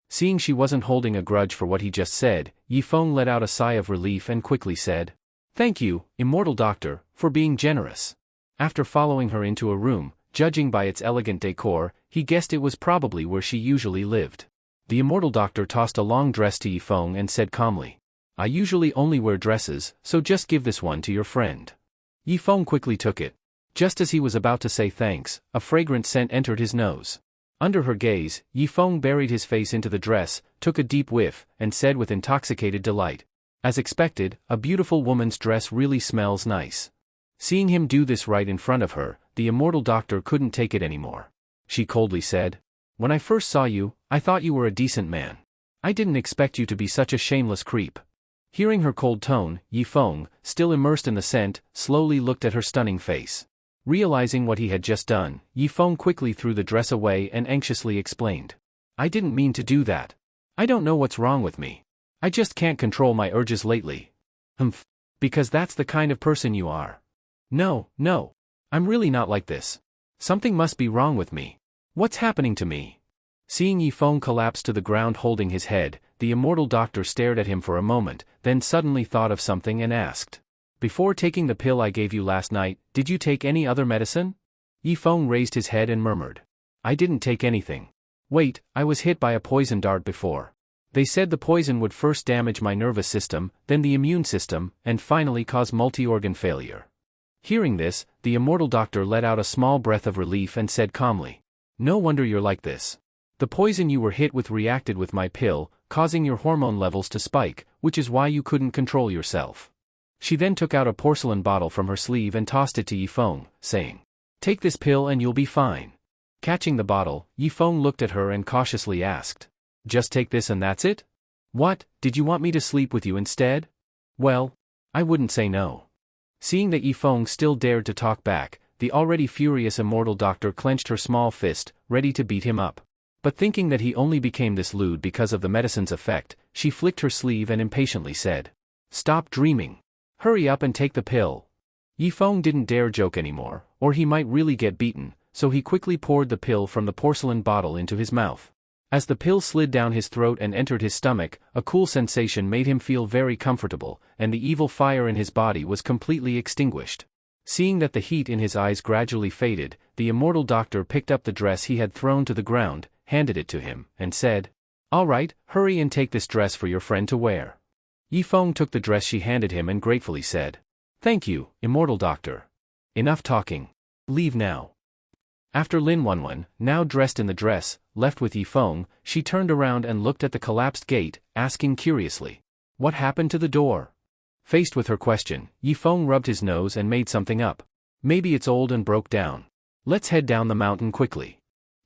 Seeing she wasn't holding a grudge for what he just said, Yifeng let out a sigh of relief and quickly said, "Thank you, immortal doctor, for being generous." After following her into a room, judging by its elegant decor, he guessed it was probably where she usually lived. The immortal doctor tossed a long dress to Yifeng and said calmly, "I usually only wear dresses, so just give this one to your friend." Yifeng quickly took it. Just as he was about to say thanks, a fragrant scent entered his nose. Under her gaze, Yifeng buried his face into the dress, took a deep whiff, and said with intoxicated delight, "As expected, a beautiful woman's dress really smells nice." Seeing him do this right in front of her, the immortal doctor couldn't take it anymore. She coldly said, "When I first saw you, I thought you were a decent man. I didn't expect you to be such a shameless creep." Hearing her cold tone, Yifeng, still immersed in the scent, slowly looked at her stunning face. Realizing what he had just done, Yifeng quickly threw the dress away and anxiously explained, "I didn't mean to do that. I don't know what's wrong with me. I just can't control my urges lately." "Humph. Because that's the kind of person you are." No, I'm really not like this. Something must be wrong with me. What's happening to me?" Seeing Yifeng collapse to the ground holding his head, the immortal doctor stared at him for a moment, then suddenly thought of something and asked, "Before taking the pill I gave you last night, did you take any other medicine?" Yifeng raised his head and murmured, "I didn't take anything. Wait, I was hit by a poison dart before. They said the poison would first damage my nervous system, then the immune system, and finally cause multi-organ failure." Hearing this, the immortal doctor let out a small breath of relief and said calmly, "No wonder you're like this. The poison you were hit with reacted with my pill, causing your hormone levels to spike, which is why you couldn't control yourself." She then took out a porcelain bottle from her sleeve and tossed it to Yifeng, saying, "Take this pill and you'll be fine." Catching the bottle, Yifeng looked at her and cautiously asked, "Just take this and that's it? What, did you want me to sleep with you instead?" "Well, I wouldn't say no." Seeing that Yifeng still dared to talk back, the already furious immortal doctor clenched her small fist, ready to beat him up. But thinking that he only became this lewd because of the medicine's effect, she flicked her sleeve and impatiently said, "Stop dreaming. Hurry up and take the pill." Yifeng didn't dare joke anymore, or he might really get beaten, so he quickly poured the pill from the porcelain bottle into his mouth. As the pill slid down his throat and entered his stomach, a cool sensation made him feel very comfortable, and the evil fire in his body was completely extinguished. Seeing that the heat in his eyes gradually faded, the immortal doctor picked up the dress he had thrown to the ground, handed it to him, and said, "All right, hurry and take this dress for your friend to wear." Yifeng took the dress she handed him and gratefully said, "Thank you, immortal doctor. Enough talking. Leave now." After Lin Wanwan, now dressed in the dress, left with Yifeng, she turned around and looked at the collapsed gate, asking curiously, "What happened to the door?" Faced with her question, Yifeng rubbed his nose and made something up. "Maybe it's old and broke down. Let's head down the mountain quickly."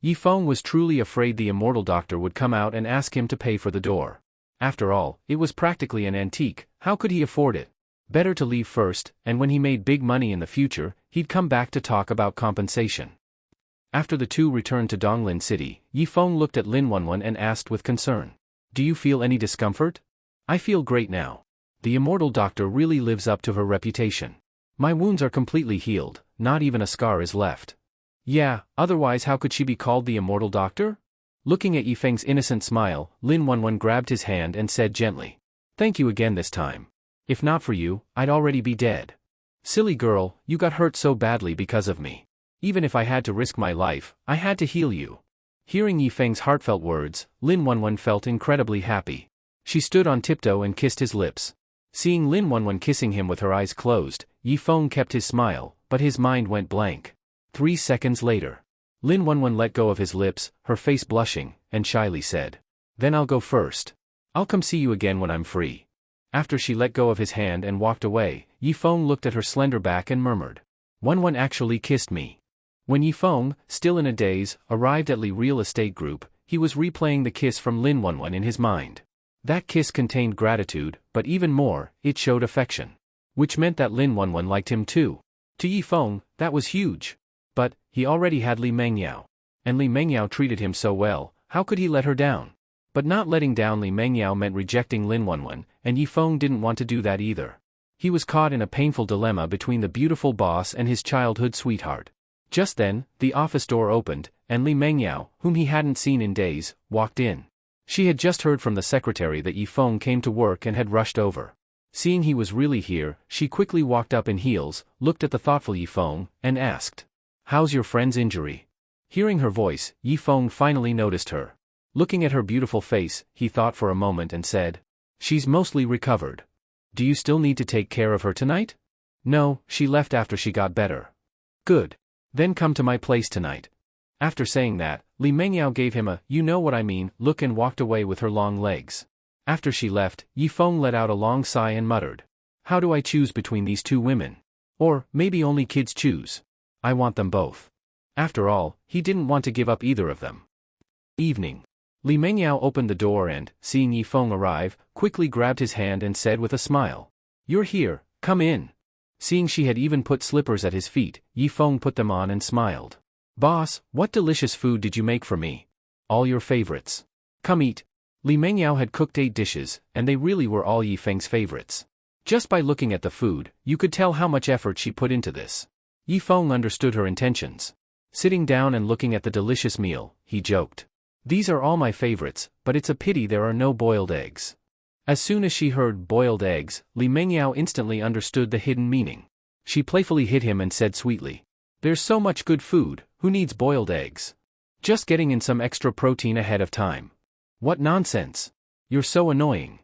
Yifeng was truly afraid the immortal doctor would come out and ask him to pay for the door. After all, it was practically an antique, how could he afford it? Better to leave first, and when he made big money in the future, he'd come back to talk about compensation. After the two returned to Donglin City, Yifeng looked at Lin Wanwan and asked with concern. Do you feel any discomfort? I feel great now. The immortal doctor really lives up to her reputation. My wounds are completely healed, not even a scar is left. Yeah, otherwise how could she be called the immortal doctor? Looking at Yifeng's innocent smile, Lin Wanwan grabbed his hand and said gently. Thank you again this time. If not for you, I'd already be dead. Silly girl, you got hurt so badly because of me. Even if I had to risk my life, I had to heal you. Hearing Yifeng's heartfelt words, Lin Wanwan felt incredibly happy. She stood on tiptoe and kissed his lips. Seeing Lin Wanwan kissing him with her eyes closed, Yifeng kept his smile, but his mind went blank. 3 seconds later. Lin Wanwan let go of his lips, her face blushing, and shyly said. Then I'll go first. I'll come see you again when I'm free. After she let go of his hand and walked away, Yifeng looked at her slender back and murmured. Wanwan actually kissed me. When Yifeng, still in a daze, arrived at Li Real Estate Group, he was replaying the kiss from Lin Wanwan in his mind. That kiss contained gratitude, but even more, it showed affection. Which meant that Lin Wanwan liked him too. To Yifeng, that was huge. But, he already had Li Mengyao. And Li Mengyao treated him so well, how could he let her down? But not letting down Li Mengyao meant rejecting Lin Wanwan, and Yifeng didn't want to do that either. He was caught in a painful dilemma between the beautiful boss and his childhood sweetheart. Just then, the office door opened, and Li Mengyao, whom he hadn't seen in days, walked in. She had just heard from the secretary that Yifeng came to work and had rushed over. Seeing he was really here, she quickly walked up in heels, looked at the thoughtful Yifeng, and asked. How's your friend's injury? Hearing her voice, Yifeng finally noticed her. Looking at her beautiful face, he thought for a moment and said. She's mostly recovered. Do you still need to take care of her tonight? No, she left after she got better. Good. Then come to my place tonight. After saying that, Li Mengyao gave him a, you know what I mean, look and walked away with her long legs. After she left, Yifeng let out a long sigh and muttered. How do I choose between these two women? Or, maybe only kids choose. I want them both. After all, he didn't want to give up either of them. Evening. Li Mengyao opened the door and, seeing Yifeng arrive, quickly grabbed his hand and said with a smile. You're here, come in. Seeing she had even put slippers at his feet, Yifeng put them on and smiled. Boss, what delicious food did you make for me? All your favorites. Come eat. Li Mengyao had cooked 8 dishes, and they really were all Yifeng's favorites. Just by looking at the food, you could tell how much effort she put into this. Yifeng understood her intentions. Sitting down and looking at the delicious meal, he joked. These are all my favorites, but it's a pity there are no boiled eggs. As soon as she heard boiled eggs, Li Mengyao instantly understood the hidden meaning. She playfully hit him and said sweetly. There's so much good food, who needs boiled eggs? Just getting in some extra protein ahead of time. What nonsense. You're so annoying.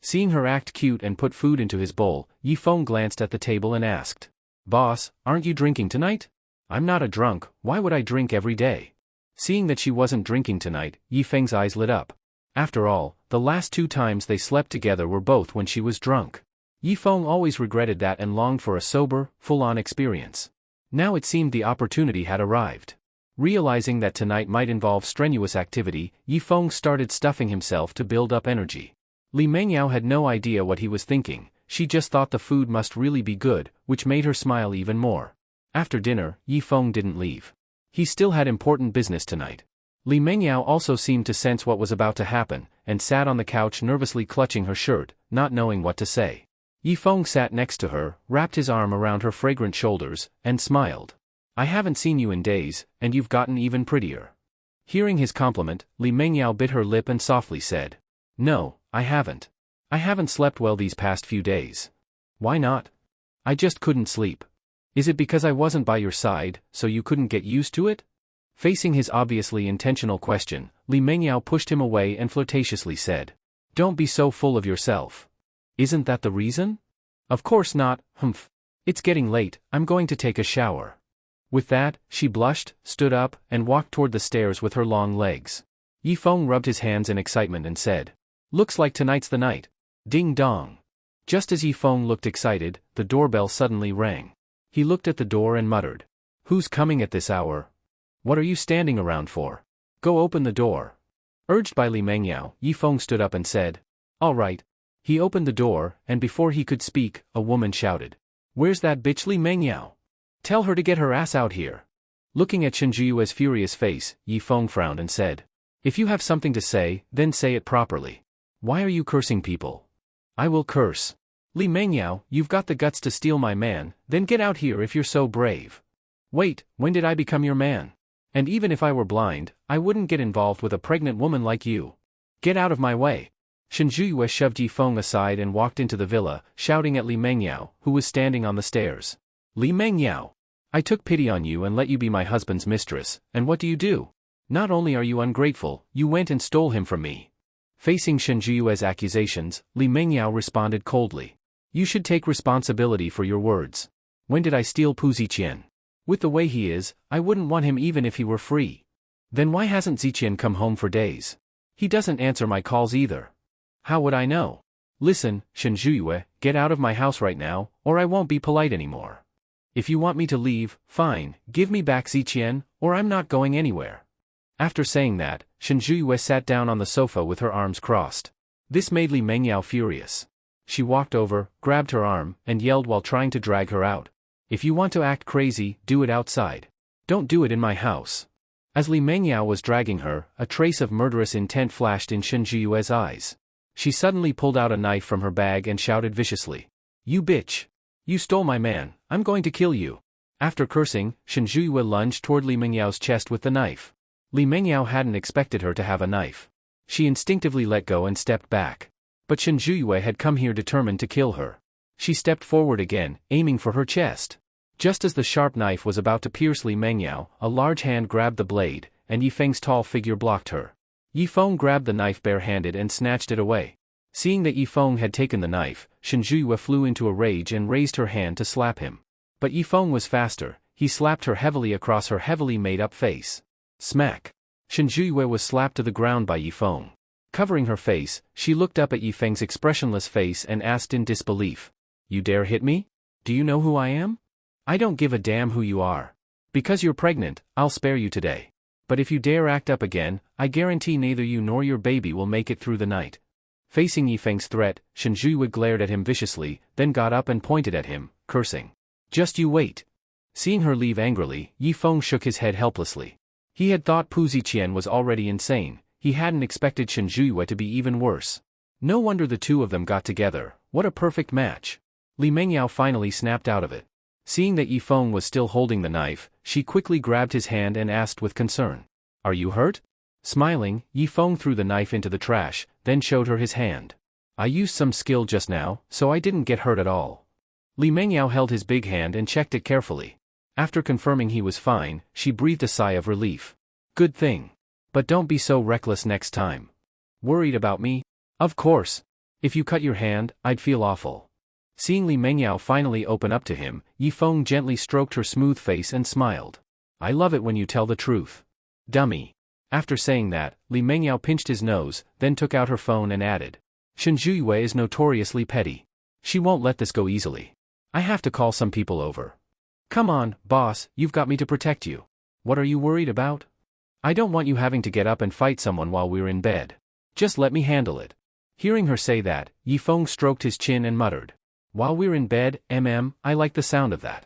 Seeing her act cute and put food into his bowl, Yifeng glanced at the table and asked. Boss, aren't you drinking tonight? I'm not a drunk, why would I drink every day? Seeing that she wasn't drinking tonight, Yifeng's eyes lit up. After all, the last 2 times they slept together were both when she was drunk. Yifeng always regretted that and longed for a sober, full-on experience. Now it seemed the opportunity had arrived. Realizing that tonight might involve strenuous activity, Yifeng started stuffing himself to build up energy. Li Mengyao had no idea what he was thinking, she just thought the food must really be good, which made her smile even more. After dinner, Yifeng didn't leave. He still had important business tonight. Li Mengyao also seemed to sense what was about to happen, and sat on the couch nervously clutching her shirt, not knowing what to say. Yifeng sat next to her, wrapped his arm around her fragrant shoulders, and smiled. I haven't seen you in days, and you've gotten even prettier. Hearing his compliment, Li Mengyao bit her lip and softly said. No, I haven't. I haven't slept well these past few days. Why not? I just couldn't sleep. Is it because I wasn't by your side, so you couldn't get used to it? Facing his obviously intentional question, Li Mengyao pushed him away and flirtatiously said. Don't be so full of yourself. Isn't that the reason? Of course not, humph. It's getting late, I'm going to take a shower. With that, she blushed, stood up, and walked toward the stairs with her long legs. Yifeng rubbed his hands in excitement and said. Looks like tonight's the night. Ding dong. Just as Yifeng looked excited, the doorbell suddenly rang. He looked at the door and muttered. Who's coming at this hour? What are you standing around for? Go open the door. Urged by Li Mengyao, Yifeng stood up and said. All right. He opened the door, and before he could speak, a woman shouted. Where's that bitch Li Mengyao? Tell her to get her ass out here. Looking at Shen Zhiyue's furious face, Yi Feng frowned and said. If you have something to say, then say it properly. Why are you cursing people? I will curse. Li Mengyao, you've got the guts to steal my man, then get out here if you're so brave. Wait, when did I become your man? And even if I were blind, I wouldn't get involved with a pregnant woman like you. Get out of my way. Shen Zhiyue shoved Yi Feng aside and walked into the villa, shouting at Li Mengyao, who was standing on the stairs. Li Mengyao, I took pity on you and let you be my husband's mistress, and what do? Not only are you ungrateful, you went and stole him from me. Facing Shen Zhiyue's accusations, Li Mengyao responded coldly. You should take responsibility for your words. When did I steal Pu Ziqian? With the way he is, I wouldn't want him even if he were free. Then why hasn't Ziqian come home for days? He doesn't answer my calls either. How would I know? Listen, Shen Zhiyue, get out of my house right now, or I won't be polite anymore. If you want me to leave, fine, give me back Ziqian, or I'm not going anywhere. After saying that, Shen Zhiyue sat down on the sofa with her arms crossed. This made Li Mengyao furious. She walked over, grabbed her arm, and yelled while trying to drag her out. If you want to act crazy, do it outside. Don't do it in my house. As Li Mengyao was dragging her, a trace of murderous intent flashed in Shen Zhiyue's eyes. She suddenly pulled out a knife from her bag and shouted viciously. You bitch! You stole my man, I'm going to kill you. After cursing, Shen Zhiyue lunged toward Li Mengyao's chest with the knife. Li Mengyao hadn't expected her to have a knife. She instinctively let go and stepped back. But Shen Zhiyue had come here determined to kill her. She stepped forward again, aiming for her chest. Just as the sharp knife was about to pierce Li Mengyao, a large hand grabbed the blade, and Yi Feng's tall figure blocked her. Yi Feng grabbed the knife barehanded and snatched it away. Seeing that Yi Feng had taken the knife, Shen Zhiyue flew into a rage and raised her hand to slap him. But Yi Feng was faster. He slapped her heavily across her heavily made-up face. Smack! Shen Zhiyue was slapped to the ground by Yi Feng. Covering her face, she looked up at Yi Feng's expressionless face and asked in disbelief. You dare hit me? Do you know who I am? I don't give a damn who you are. Because you're pregnant, I'll spare you today. But if you dare act up again, I guarantee neither you nor your baby will make it through the night. Facing Yi Feng's threat, Shen Zhiyue glared at him viciously, then got up and pointed at him, cursing. Just you wait. Seeing her leave angrily, Yi Feng shook his head helplessly. He had thought Pu Ziqian was already insane. He hadn't expected Shen Zhiyue to be even worse. No wonder the two of them got together. What a perfect match. Li Mengyao finally snapped out of it. Seeing that Yi Feng was still holding the knife, she quickly grabbed his hand and asked with concern. Are you hurt? Smiling, Yi Feng threw the knife into the trash, then showed her his hand. I used some skill just now, so I didn't get hurt at all. Li Mengyao held his big hand and checked it carefully. After confirming he was fine, she breathed a sigh of relief. Good thing. But don't be so reckless next time. Worried about me? Of course. If you cut your hand, I'd feel awful. Seeing Li Mengyao finally open up to him, Yi Feng gently stroked her smooth face and smiled. I love it when you tell the truth. Dummy. After saying that, Li Mengyao pinched his nose, then took out her phone and added. Shen Zhiyue is notoriously petty. She won't let this go easily. I have to call some people over. Come on, boss, you've got me to protect you. What are you worried about? I don't want you having to get up and fight someone while we're in bed. Just let me handle it. Hearing her say that, Yi Feng stroked his chin and muttered. While we're in bed, I like the sound of that.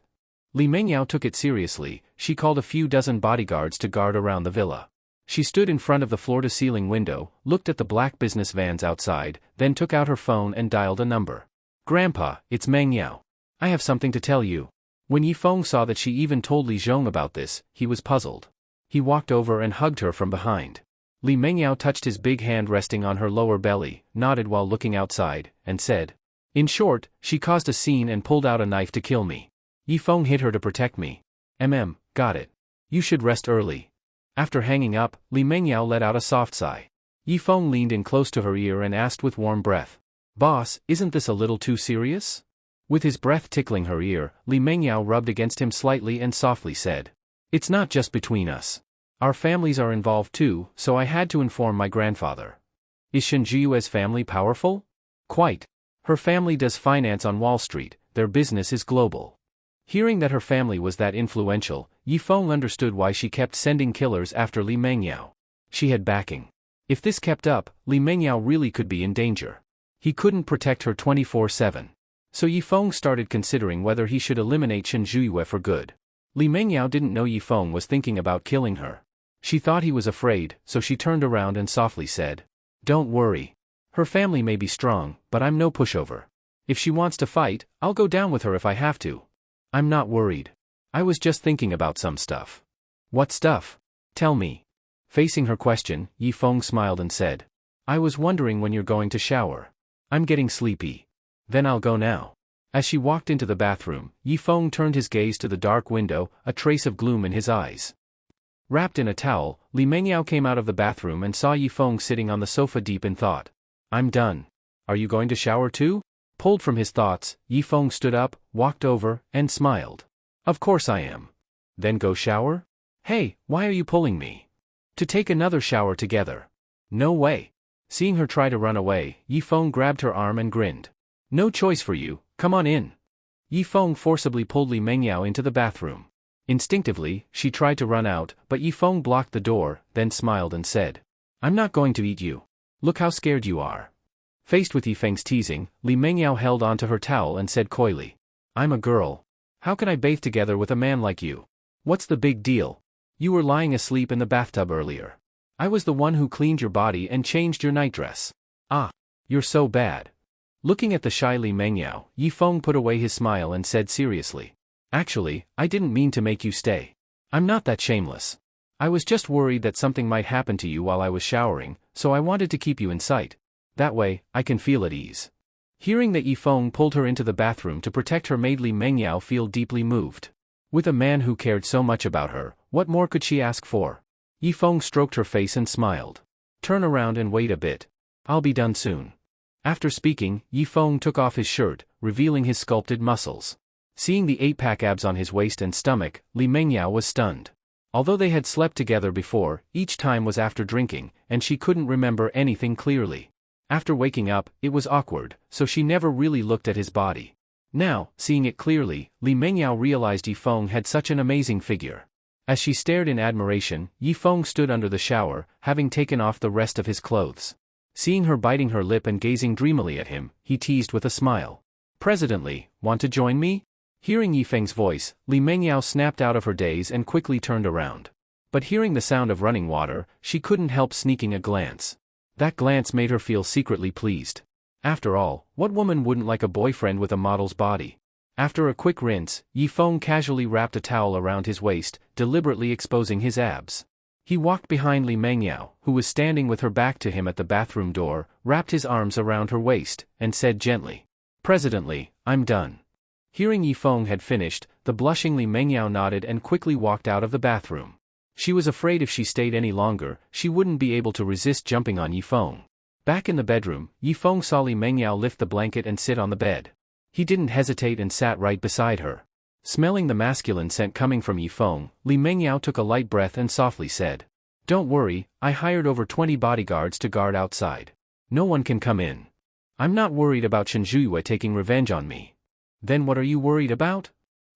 Li Mengyao took it seriously. She called a few dozen bodyguards to guard around the villa. She stood in front of the floor-to-ceiling window, looked at the black business vans outside, then took out her phone and dialed a number. Grandpa, it's Mengyao. I have something to tell you. When Yi Feng saw that she even told Li Zhong about this, he was puzzled. He walked over and hugged her from behind. Li Mengyao touched his big hand resting on her lower belly, nodded while looking outside, and said. In short, she caused a scene and pulled out a knife to kill me. Yi Feng hit her to protect me. Got it. You should rest early. After hanging up, Li Mengyao let out a soft sigh. Yi Feng leaned in close to her ear and asked with warm breath. Boss, isn't this a little too serious? With his breath tickling her ear, Li Mengyao rubbed against him slightly and softly said. It's not just between us. Our families are involved too, so I had to inform my grandfather. Is Shen Zhiyue's family powerful? Quite. Her family does finance on Wall Street, their business is global. Hearing that her family was that influential, Yi Feng understood why she kept sending killers after Li Mengyao. She had backing. If this kept up, Li Mengyao really could be in danger. He couldn't protect her 24/7. So Yifeng started considering whether he should eliminate Shen Zhuiyue for good. Li Mengyao didn't know Yifeng was thinking about killing her. She thought he was afraid, so she turned around and softly said, "Don't worry. Her family may be strong, but I'm no pushover. If she wants to fight, I'll go down with her if I have to. I'm not worried. I was just thinking about some stuff." "What stuff? Tell me." Facing her question, Yifeng smiled and said, "I was wondering when you're going to shower. I'm getting sleepy. Then I'll go now." As she walked into the bathroom, Yifeng turned his gaze to the dark window, a trace of gloom in his eyes. Wrapped in a towel, Li Mengyao came out of the bathroom and saw Yifeng sitting on the sofa deep in thought. "I'm done. Are you going to shower too?" Pulled from his thoughts, Yifeng stood up, walked over, and smiled. "Of course I am." "Then go shower?" "Hey, why are you pulling me?" "To take another shower together." "No way." Seeing her try to run away, Yifeng grabbed her arm and grinned. "No choice for you, come on in." Yifeng forcibly pulled Li Mengyao into the bathroom. Instinctively, she tried to run out, but Yifeng blocked the door, then smiled and said, "I'm not going to eat you. Look how scared you are." Faced with Yifeng's teasing, Li Mengyao held onto her towel and said coyly, "I'm a girl. How can I bathe together with a man like you? What's the big deal? You were lying asleep in the bathtub earlier. I was the one who cleaned your body and changed your nightdress. Ah, you're so bad." Looking at the shy Li Mengyao, Yifeng put away his smile and said seriously, "Actually, I didn't mean to make you stay. I'm not that shameless. I was just worried that something might happen to you while I was showering, so I wanted to keep you in sight. That way, I can feel at ease." Hearing that Yifeng pulled her into the bathroom to protect her made Li Mengyao feel deeply moved. With a man who cared so much about her, what more could she ask for? Yifeng stroked her face and smiled. "Turn around and wait a bit. I'll be done soon." After speaking, Yifeng took off his shirt, revealing his sculpted muscles. Seeing the 8-pack abs on his waist and stomach, Li Mengyao was stunned. Although they had slept together before, each time was after drinking, and she couldn't remember anything clearly. After waking up, it was awkward, so she never really looked at his body. Now, seeing it clearly, Li Mengyao realized Yifeng had such an amazing figure. As she stared in admiration, Yifeng stood under the shower, having taken off the rest of his clothes. Seeing her biting her lip and gazing dreamily at him, he teased with a smile. "President, want to join me?" Hearing Yifeng's voice, Li Mengyao snapped out of her daze and quickly turned around. But hearing the sound of running water, she couldn't help sneaking a glance. That glance made her feel secretly pleased. After all, what woman wouldn't like a boyfriend with a model's body? After a quick rinse, Yifeng casually wrapped a towel around his waist, deliberately exposing his abs. He walked behind Li Mengyao, who was standing with her back to him at the bathroom door, wrapped his arms around her waist, and said gently, "President, I'm done." Hearing Yifeng had finished, the blushing Li Mengyao nodded and quickly walked out of the bathroom. She was afraid if she stayed any longer, she wouldn't be able to resist jumping on Yifeng. Back in the bedroom, Yifeng saw Li Mengyao lift the blanket and sit on the bed. He didn't hesitate and sat right beside her. Smelling the masculine scent coming from Yifeng, Li Mengyao took a light breath and softly said, "Don't worry, I hired over 20 bodyguards to guard outside. No one can come in. I'm not worried about Shen Zhuiyue taking revenge on me." "Then what are you worried about?"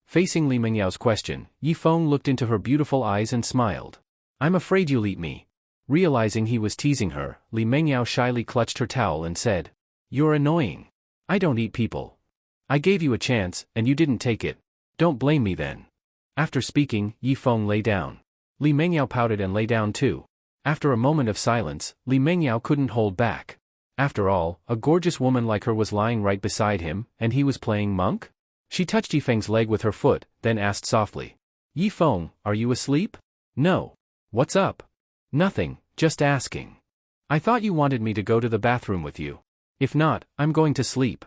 Facing Li Mengyao's question, Yifeng looked into her beautiful eyes and smiled. "I'm afraid you'll eat me." Realizing he was teasing her, Li Mengyao shyly clutched her towel and said, "You're annoying. I don't eat people. I gave you a chance, and you didn't take it. Don't blame me then." After speaking, Yifeng lay down. Li Mengyao pouted and lay down too. After a moment of silence, Li Mengyao couldn't hold back. After all, a gorgeous woman like her was lying right beside him, and he was playing monk? She touched Yifeng's leg with her foot, then asked softly, "Yifeng, are you asleep?" "No. What's up?" "Nothing, just asking. I thought you wanted me to go to the bathroom with you. If not, I'm going to sleep."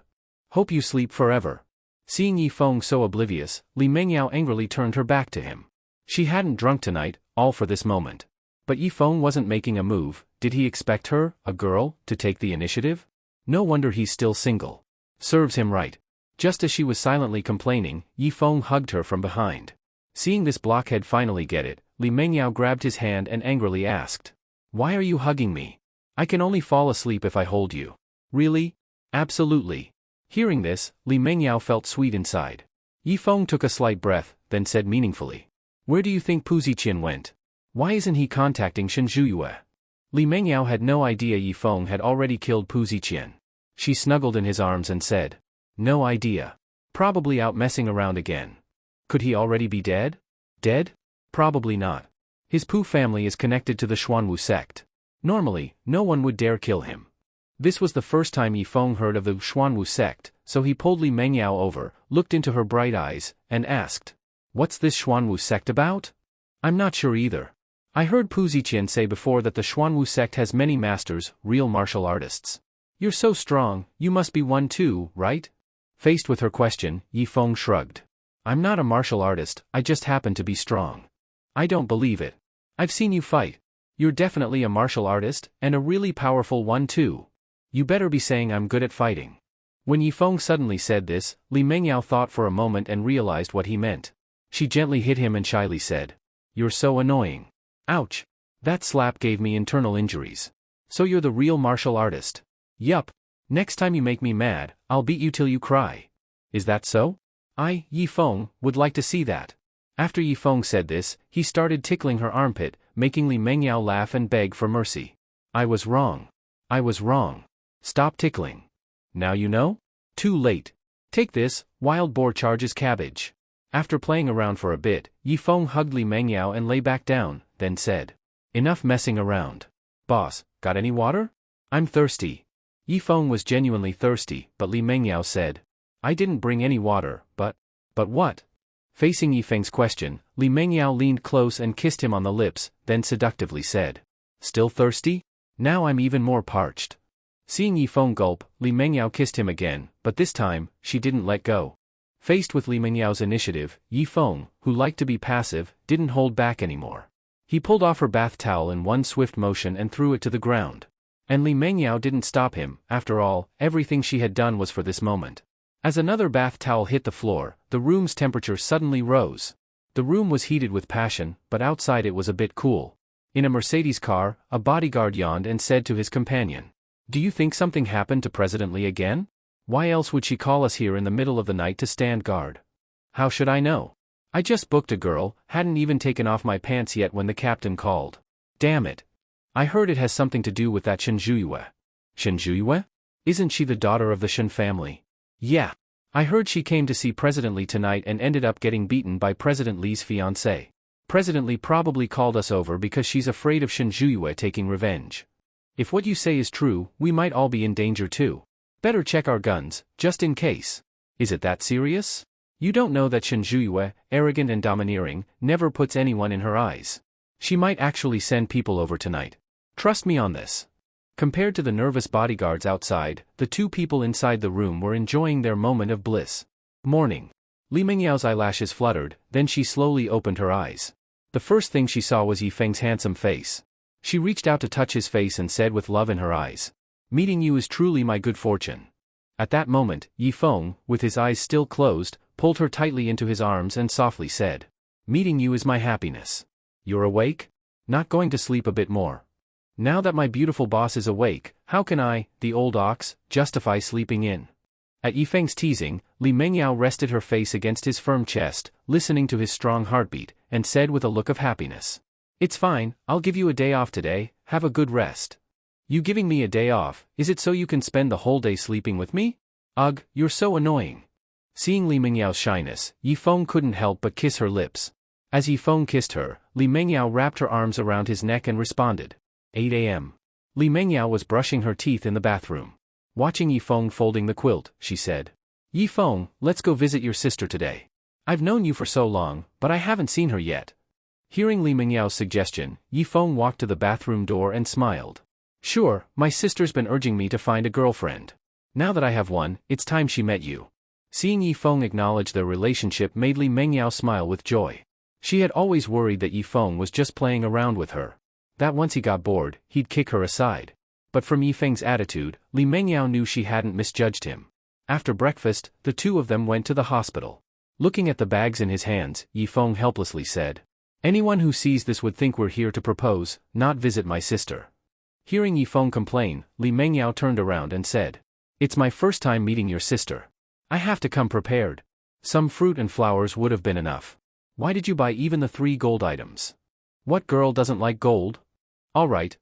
"Hope you sleep forever." Seeing Yifeng so oblivious, Li Mengyao angrily turned her back to him. She hadn't drunk tonight, all for this moment. But Yifeng wasn't making a move. Did he expect her, a girl, to take the initiative? No wonder he's still single. Serves him right. Just as she was silently complaining, Yifeng hugged her from behind. Seeing this blockhead finally get it, Li Mengyao grabbed his hand and angrily asked, "Why are you hugging me? I can only fall asleep if I hold you." "Really?" "Absolutely." Hearing this, Li Mengyao felt sweet inside. Yifeng took a slight breath, then said meaningfully, "Where do you think Puziqian went? Why isn't he contacting Shen Zhuiyue?" Li Mengyao had no idea Yifeng had already killed Puziqian. She snuggled in his arms and said, "No idea. Probably out messing around again." Could he already be dead? Dead? Probably not. His Pu family is connected to the Xuanwu sect. Normally, no one would dare kill him. This was the first time Yifeng heard of the Xuanwu sect, so he pulled Li Mengyao over, looked into her bright eyes, and asked, "What's this Xuanwu sect about? I'm not sure either. I heard Pu Ziqian say before that the Xuanwu sect has many masters, real martial artists. You're so strong, you must be one too, right?" Faced with her question, Yifeng shrugged. "I'm not a martial artist, I just happen to be strong." "I don't believe it. I've seen you fight. You're definitely a martial artist, and a really powerful one too. You better be saying I'm good at fighting." When Yifeng suddenly said this, Li Mengyao thought for a moment and realized what he meant. She gently hit him and shyly said, "You're so annoying. Ouch. That slap gave me internal injuries. So you're the real martial artist?" "Yup. Next time you make me mad, I'll beat you till you cry." "Is that so? Yifeng, would like to see that." After Yifeng said this, he started tickling her armpit, making Li Mengyao laugh and beg for mercy. "I was wrong. I was wrong. Stop tickling. Now you know? Too late. Take this, wild boar charges cabbage." After playing around for a bit, Yifeng hugged Li Mengyao and lay back down, then said, "Enough messing around. Boss, got any water? I'm thirsty." Yifeng was genuinely thirsty, but Li Mengyao said, "I didn't bring any water, but what?" Facing Yifeng's question, Li Mengyao leaned close and kissed him on the lips, then seductively said, "Still thirsty? Now I'm even more parched." Seeing Yifeng gulp, Li Mengyao kissed him again, but this time, she didn't let go. Faced with Li Mengyao's initiative, Yifeng, who liked to be passive, didn't hold back anymore. He pulled off her bath towel in one swift motion and threw it to the ground. And Li Mengyao didn't stop him. After all, everything she had done was for this moment. As another bath towel hit the floor, the room's temperature suddenly rose. The room was heated with passion, but outside it was a bit cool. In a Mercedes car, a bodyguard yawned and said to his companion, "Do you think something happened to President Li again? Why else would she call us here in the middle of the night to stand guard?" "How should I know? I just booked a girl, hadn't even taken off my pants yet when the captain called. Damn it. I heard it has something to do with that Shen Zhuiyue." "Shen Zhuiyue? Isn't she the daughter of the Shen family?" "Yeah. I heard she came to see President Li tonight and ended up getting beaten by President Li's fiancé. President Li probably called us over because she's afraid of Shen Zhuiyue taking revenge. If what you say is true, we might all be in danger too. Better check our guns, just in case." "Is it that serious? You don't know that Shen Zhuiyue, arrogant and domineering, never puts anyone in her eyes. She might actually send people over tonight. Trust me on this." Compared to the nervous bodyguards outside, the two people inside the room were enjoying their moment of bliss. Morning. Li Mengyao's eyelashes fluttered, then she slowly opened her eyes. The first thing she saw was Yifeng's handsome face. She reached out to touch his face and said with love in her eyes, "Meeting you is truly my good fortune." At that moment, Yifeng, with his eyes still closed, pulled her tightly into his arms and softly said, "Meeting you is my happiness. You're awake? Not going to sleep a bit more? Now that my beautiful boss is awake, how can I, the old ox, justify sleeping in?" At Yifeng's teasing, Li Mengyao rested her face against his firm chest, listening to his strong heartbeat, and said with a look of happiness, "It's fine, I'll give you a day off today, have a good rest." "You giving me a day off, is it so you can spend the whole day sleeping with me? Ugh, you're so annoying." Seeing Li Mengyao's shyness, Yifeng couldn't help but kiss her lips. As Yifeng kissed her, Li Mengyao wrapped her arms around his neck and responded. 8 a.m. Li Mengyao was brushing her teeth in the bathroom. Watching Yifeng folding the quilt, she said, "Yifeng, let's go visit your sister today. I've known you for so long, but I haven't seen her yet." Hearing Li Mengyao's suggestion, Yifeng walked to the bathroom door and smiled. "Sure, my sister's been urging me to find a girlfriend. Now that I have one, it's time she met you." Seeing Yifeng acknowledge their relationship made Li Mengyao smile with joy. She had always worried that Yifeng was just playing around with her. That once he got bored, he'd kick her aside. But from Yifeng's attitude, Li Mengyao knew she hadn't misjudged him. After breakfast, the two of them went to the hospital. Looking at the bags in his hands, Yifeng helplessly said, "Anyone who sees this would think we're here to propose, not visit my sister." Hearing Yifeng complain, Li Mengyao turned around and said, "It's my first time meeting your sister. I have to come prepared. Some fruit and flowers would have been enough. Why did you buy even the 3 gold items? What girl doesn't like gold?" All right,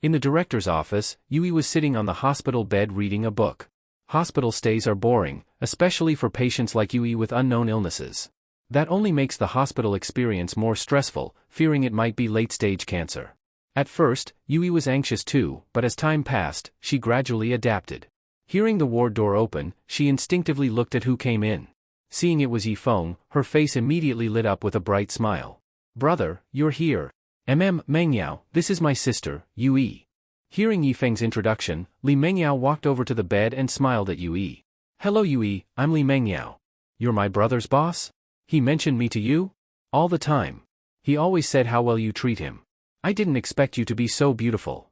In the director's office, Yui was sitting on the hospital bed reading a book. Hospital stays are boring, especially for patients like Yui with unknown illnesses. That only makes the hospital experience more stressful, fearing it might be late-stage cancer. At first, Yui was anxious too, but as time passed, she gradually adapted. Hearing the ward door open, she instinctively looked at who came in. Seeing it was Yifeng, her face immediately lit up with a bright smile. "Brother, you're here. Mengyao, this is my sister, Yui." Hearing Yifeng's introduction, Li Mengyao walked over to the bed and smiled at Yui. "Hello Yui, I'm Li Mengyao. You're my brother's boss? He mentioned me to you? All the time. He always said how well you treat him. I didn't expect you to be so beautiful."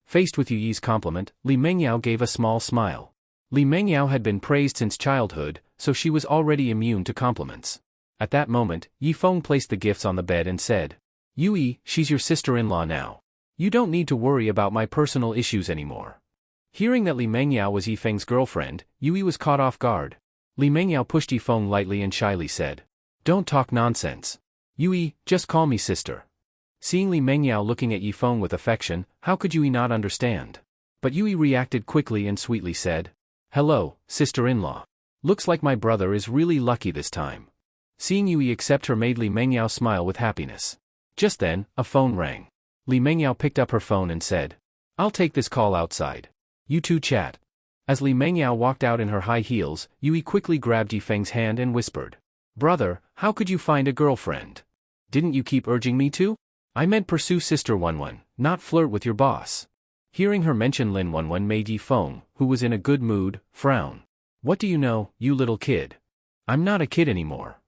Faced with Yui's compliment, Li Mengyao gave a small smile. Li Mengyao had been praised since childhood, so she was already immune to compliments. At that moment, Yifeng placed the gifts on the bed and said, "Yui, she's your sister-in-law now. You don't need to worry about my personal issues anymore." Hearing that Li Mengyao was Yifeng's girlfriend, Yui was caught off guard. Li Mengyao pushed Yifeng lightly and shyly said, "Don't talk nonsense. Yui, just call me sister." Seeing Li Mengyao looking at Yifeng with affection, how could Yui not understand? But Yui reacted quickly and sweetly said, "Hello, sister-in-law. Looks like my brother is really lucky this time." Seeing Yui accept her made Li Mengyao smile with happiness. Just then, a phone rang. Li Mengyao picked up her phone and said, "I'll take this call outside. You two chat." As Li Mengyao walked out in her high heels, Yui quickly grabbed Yifeng's hand and whispered, "Brother, how could you find a girlfriend? Didn't you keep urging me to? I meant pursue Sister Wanwan, not flirt with your boss." Hearing her mention Lin Wanwan made Yifeng, who was in a good mood, frown. "What do you know, you little kid? I'm not a kid anymore."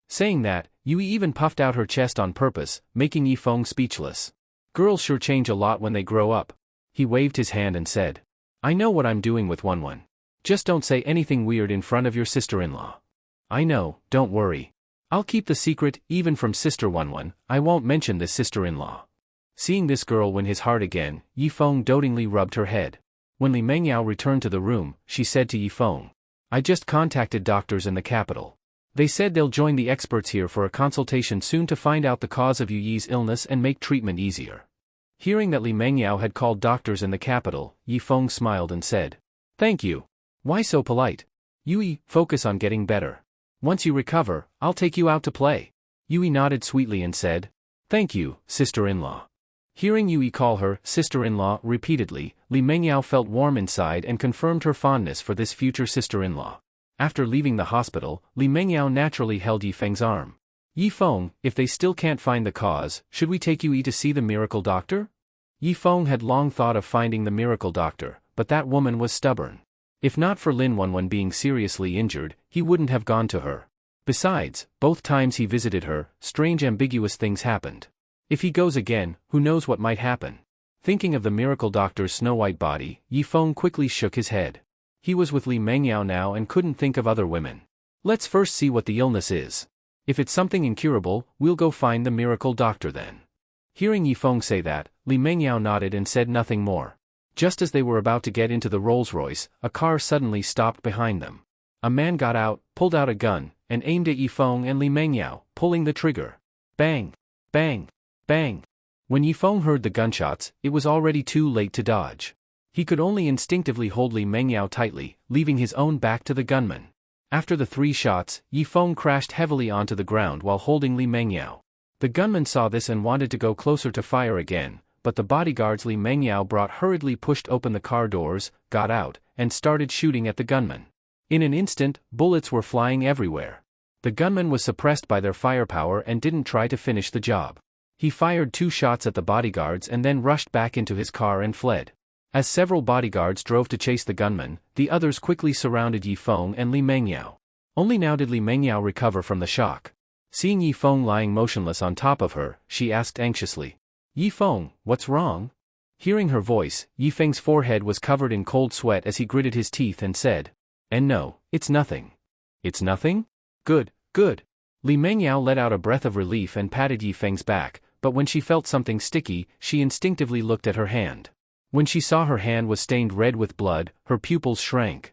Saying that, Yui even puffed out her chest on purpose, making Yifeng speechless. "Girls sure change a lot when they grow up." He waved his hand and said, "I know what I'm doing with Wanwan. Just don't say anything weird in front of your sister-in-law." "I know, don't worry. I'll keep the secret, even from Sister Wanwan. I won't mention this sister-in-law." Seeing this girl win his heart again, Yifeng dotingly rubbed her head. When Li Mengyao returned to the room, she said to Yifeng, "I just contacted doctors in the capital. They said they'll join the experts here for a consultation soon to find out the cause of Yui's illness and make treatment easier." Hearing that Li Mengyao had called doctors in the capital, Yifeng smiled and said, "Thank you. Why so polite? Yui, focus on getting better. Once you recover, I'll take you out to play." Yui nodded sweetly and said, "Thank you, sister-in-law." Hearing Yui call her sister-in-law repeatedly, Li Mengyao felt warm inside and confirmed her fondness for this future sister-in-law. After leaving the hospital, Li Mengyao naturally held Yifeng's arm. "Yifeng, if they still can't find the cause, should we take Yui to see the miracle doctor?" Yifeng had long thought of finding the miracle doctor, but that woman was stubborn. If not for Lin Wanwan being seriously injured, he wouldn't have gone to her. Besides, both times he visited her, strange ambiguous things happened. If he goes again, who knows what might happen? Thinking of the miracle doctor's snow-white body, Yifeng quickly shook his head. He was with Li Mengyao now and couldn't think of other women. "Let's first see what the illness is. If it's something incurable, we'll go find the miracle doctor then." Hearing Yifeng say that, Li Mengyao nodded and said nothing more. Just as they were about to get into the Rolls-Royce, a car suddenly stopped behind them. A man got out, pulled out a gun, and aimed at Yifeng and Li Mengyao, pulling the trigger. Bang! Bang! Bang! When Yifeng heard the gunshots, it was already too late to dodge. He could only instinctively hold Li Mengyao tightly, leaving his own back to the gunman. After the 3 shots, Yifeng crashed heavily onto the ground while holding Li Mengyao. The gunman saw this and wanted to go closer to fire again, but the bodyguards Li Mengyao brought hurriedly pushed open the car doors, got out, and started shooting at the gunman. In an instant, bullets were flying everywhere. The gunman was suppressed by their firepower and didn't try to finish the job. He fired 2 shots at the bodyguards and then rushed back into his car and fled. As several bodyguards drove to chase the gunman, the others quickly surrounded Yifeng and Li Mengyao. Only now did Li Mengyao recover from the shock. Seeing Yifeng lying motionless on top of her, she asked anxiously, "Yifeng, what's wrong?" Hearing her voice, Yifeng's forehead was covered in cold sweat as he gritted his teeth and said, "And no, it's nothing." "It's nothing? Good, good." Li Mengyao let out a breath of relief and patted Yifeng's back, but when she felt something sticky, she instinctively looked at her hand. When she saw her hand was stained red with blood, her pupils shrank.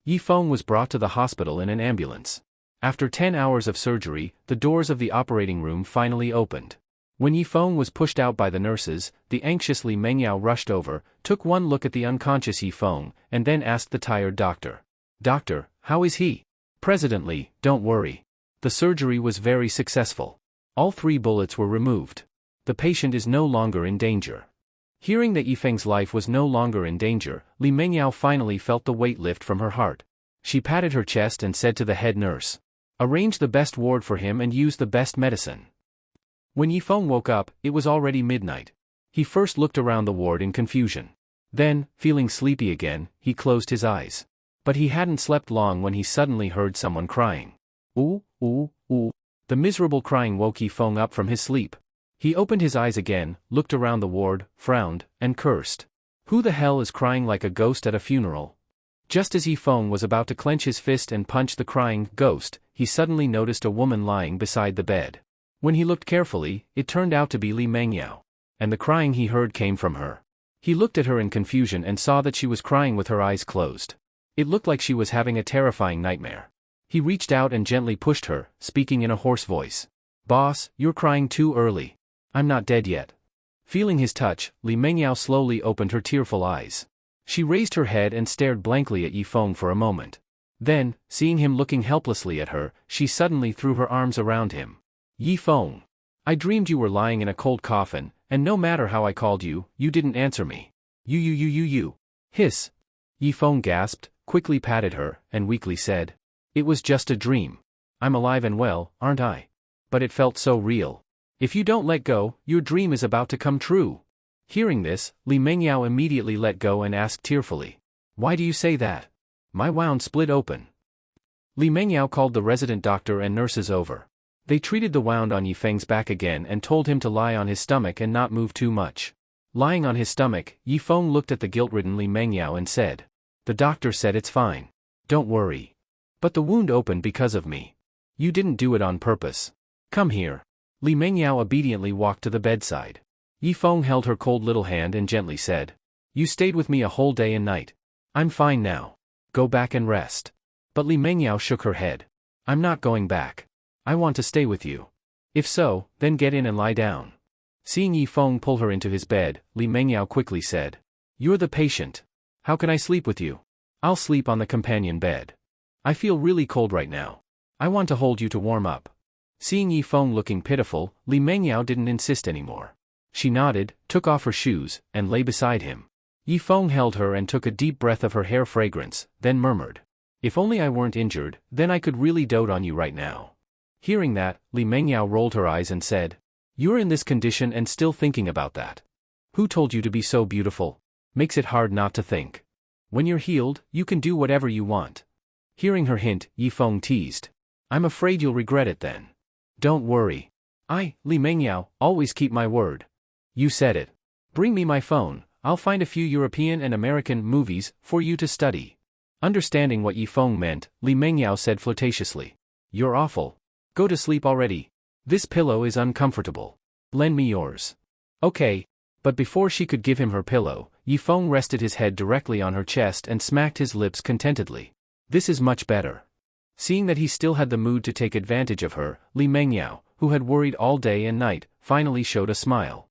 Yifeng was brought to the hospital in an ambulance. After 10 hours of surgery, the doors of the operating room finally opened. When Yifeng was pushed out by the nurses, the anxious Li Mengyao rushed over, took one look at the unconscious Yifeng, and then asked the tired doctor. "Doctor, how is he?" "President Li, don't worry. The surgery was very successful. All 3 bullets were removed. The patient is no longer in danger." Hearing that Yifeng's life was no longer in danger, Li Mengyao finally felt the weight lift from her heart. She patted her chest and said to the head nurse, "Arrange the best ward for him and use the best medicine." When Yifeng woke up, it was already midnight. He first looked around the ward in confusion. Then, feeling sleepy again, he closed his eyes. But he hadn't slept long when he suddenly heard someone crying. "Ooh, ooh, ooh." The miserable crying woke Yifeng up from his sleep. He opened his eyes again, looked around the ward, frowned, and cursed. Who the hell is crying like a ghost at a funeral? Just as Yifeng was about to clench his fist and punch the crying ghost, he suddenly noticed a woman lying beside the bed. When he looked carefully, it turned out to be Li Mengyao. And the crying he heard came from her. He looked at her in confusion and saw that she was crying with her eyes closed. It looked like she was having a terrifying nightmare. He reached out and gently pushed her, speaking in a hoarse voice. "Boss, you're crying too early. I'm not dead yet." Feeling his touch, Li Mengyao slowly opened her tearful eyes. She raised her head and stared blankly at Yifeng for a moment. Then, seeing him looking helplessly at her, she suddenly threw her arms around him. "Yifeng. I dreamed you were lying in a cold coffin, and no matter how I called you, you didn't answer me. You. Hiss." Yifeng gasped, quickly patted her, and weakly said, "It was just a dream. I'm alive and well, aren't I? But it felt so real. If you don't let go, your dream is about to come true." Hearing this, Li Mengyao immediately let go and asked tearfully, "Why do you say that? My wound split open." Li Mengyao called the resident doctor and nurses over. They treated the wound on Yifeng's back again and told him to lie on his stomach and not move too much. Lying on his stomach, Yifeng looked at the guilt-ridden Li Mengyao and said, "The doctor said it's fine. Don't worry. But the wound opened because of me. You didn't do it on purpose. Come here." Li Mengyao obediently walked to the bedside. Yifeng held her cold little hand and gently said, "You stayed with me a whole day and night. I'm fine now. Go back and rest." But Li Mengyao shook her head. "I'm not going back. I want to stay with you. If so, then get in and lie down." Seeing Yifeng pull her into his bed, Li Mengyao quickly said, "You're the patient. How can I sleep with you? I'll sleep on the companion bed. I feel really cold right now. I want to hold you to warm up." Seeing Yifeng looking pitiful, Li Mengyao didn't insist anymore. She nodded, took off her shoes, and lay beside him. Yifeng held her and took a deep breath of her hair fragrance, then murmured, "If only I weren't injured, then I could really dote on you right now." Hearing that, Li Mengyao rolled her eyes and said, "You're in this condition and still thinking about that? Who told you to be so beautiful? Makes it hard not to think. When you're healed, you can do whatever you want." Hearing her hint, Yifeng teased, "I'm afraid you'll regret it then." "Don't worry. I, Li Mengyao, always keep my word." "You said it. Bring me my phone, I'll find a few European and American movies for you to study." Understanding what Yifeng meant, Li Mengyao said flirtatiously, "You're awful. Go to sleep already. This pillow is uncomfortable. Lend me yours." "Okay." But before she could give him her pillow, Yifeng rested his head directly on her chest and smacked his lips contentedly. "This is much better." Seeing that he still had the mood to take advantage of her, Li Mengyao, who had worried all day and night, finally showed a smile.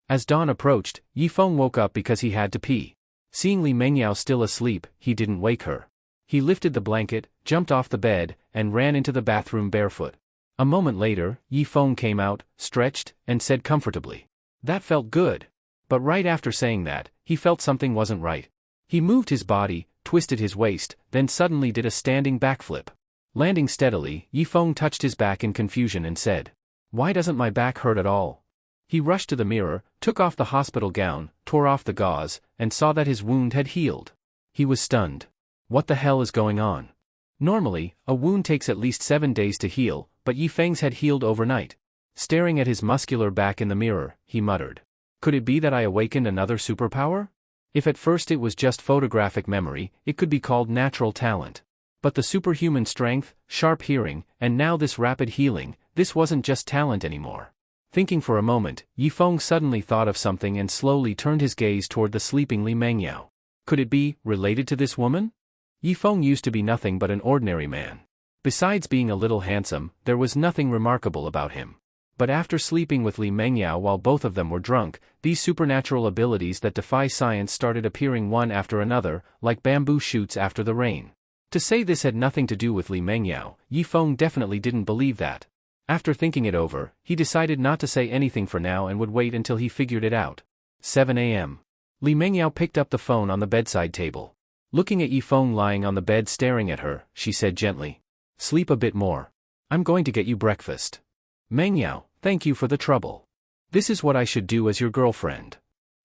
As dawn approached, Yifeng woke up because he had to pee. Seeing Li Mengyao still asleep, he didn't wake her. He lifted the blanket, jumped off the bed, and ran into the bathroom barefoot. A moment later, Yifeng came out, stretched, and said comfortably, "That felt good." But right after saying that, he felt something wasn't right. He moved his body, twisted his waist, then suddenly did a standing backflip. Landing steadily, Yifeng touched his back in confusion and said, "Why doesn't my back hurt at all?" He rushed to the mirror, took off the hospital gown, tore off the gauze, and saw that his wound had healed. He was stunned. What the hell is going on? Normally, a wound takes at least 7 days to heal, but Yifeng's had healed overnight. Staring at his muscular back in the mirror, he muttered, "Could it be that I awakened another superpower? If at first it was just photographic memory, it could be called natural talent. But the superhuman strength, sharp hearing, and now this rapid healing, this wasn't just talent anymore." Thinking for a moment, Yifeng suddenly thought of something and slowly turned his gaze toward the sleeping Li Mengyao. Could it be related to this woman? Yifeng used to be nothing but an ordinary man. Besides being a little handsome, there was nothing remarkable about him. But after sleeping with Li Mengyao while both of them were drunk, these supernatural abilities that defy science started appearing one after another, like bamboo shoots after the rain. To say this had nothing to do with Li Mengyao, Yifeng definitely didn't believe that. After thinking it over, he decided not to say anything for now and would wait until he figured it out. 7 a.m. Li Mengyao picked up the phone on the bedside table. Looking at Yifeng lying on the bed staring at her, she said gently, "Sleep a bit more. I'm going to get you breakfast." "Mengyao, thank you for the trouble. This is what I should do as your girlfriend."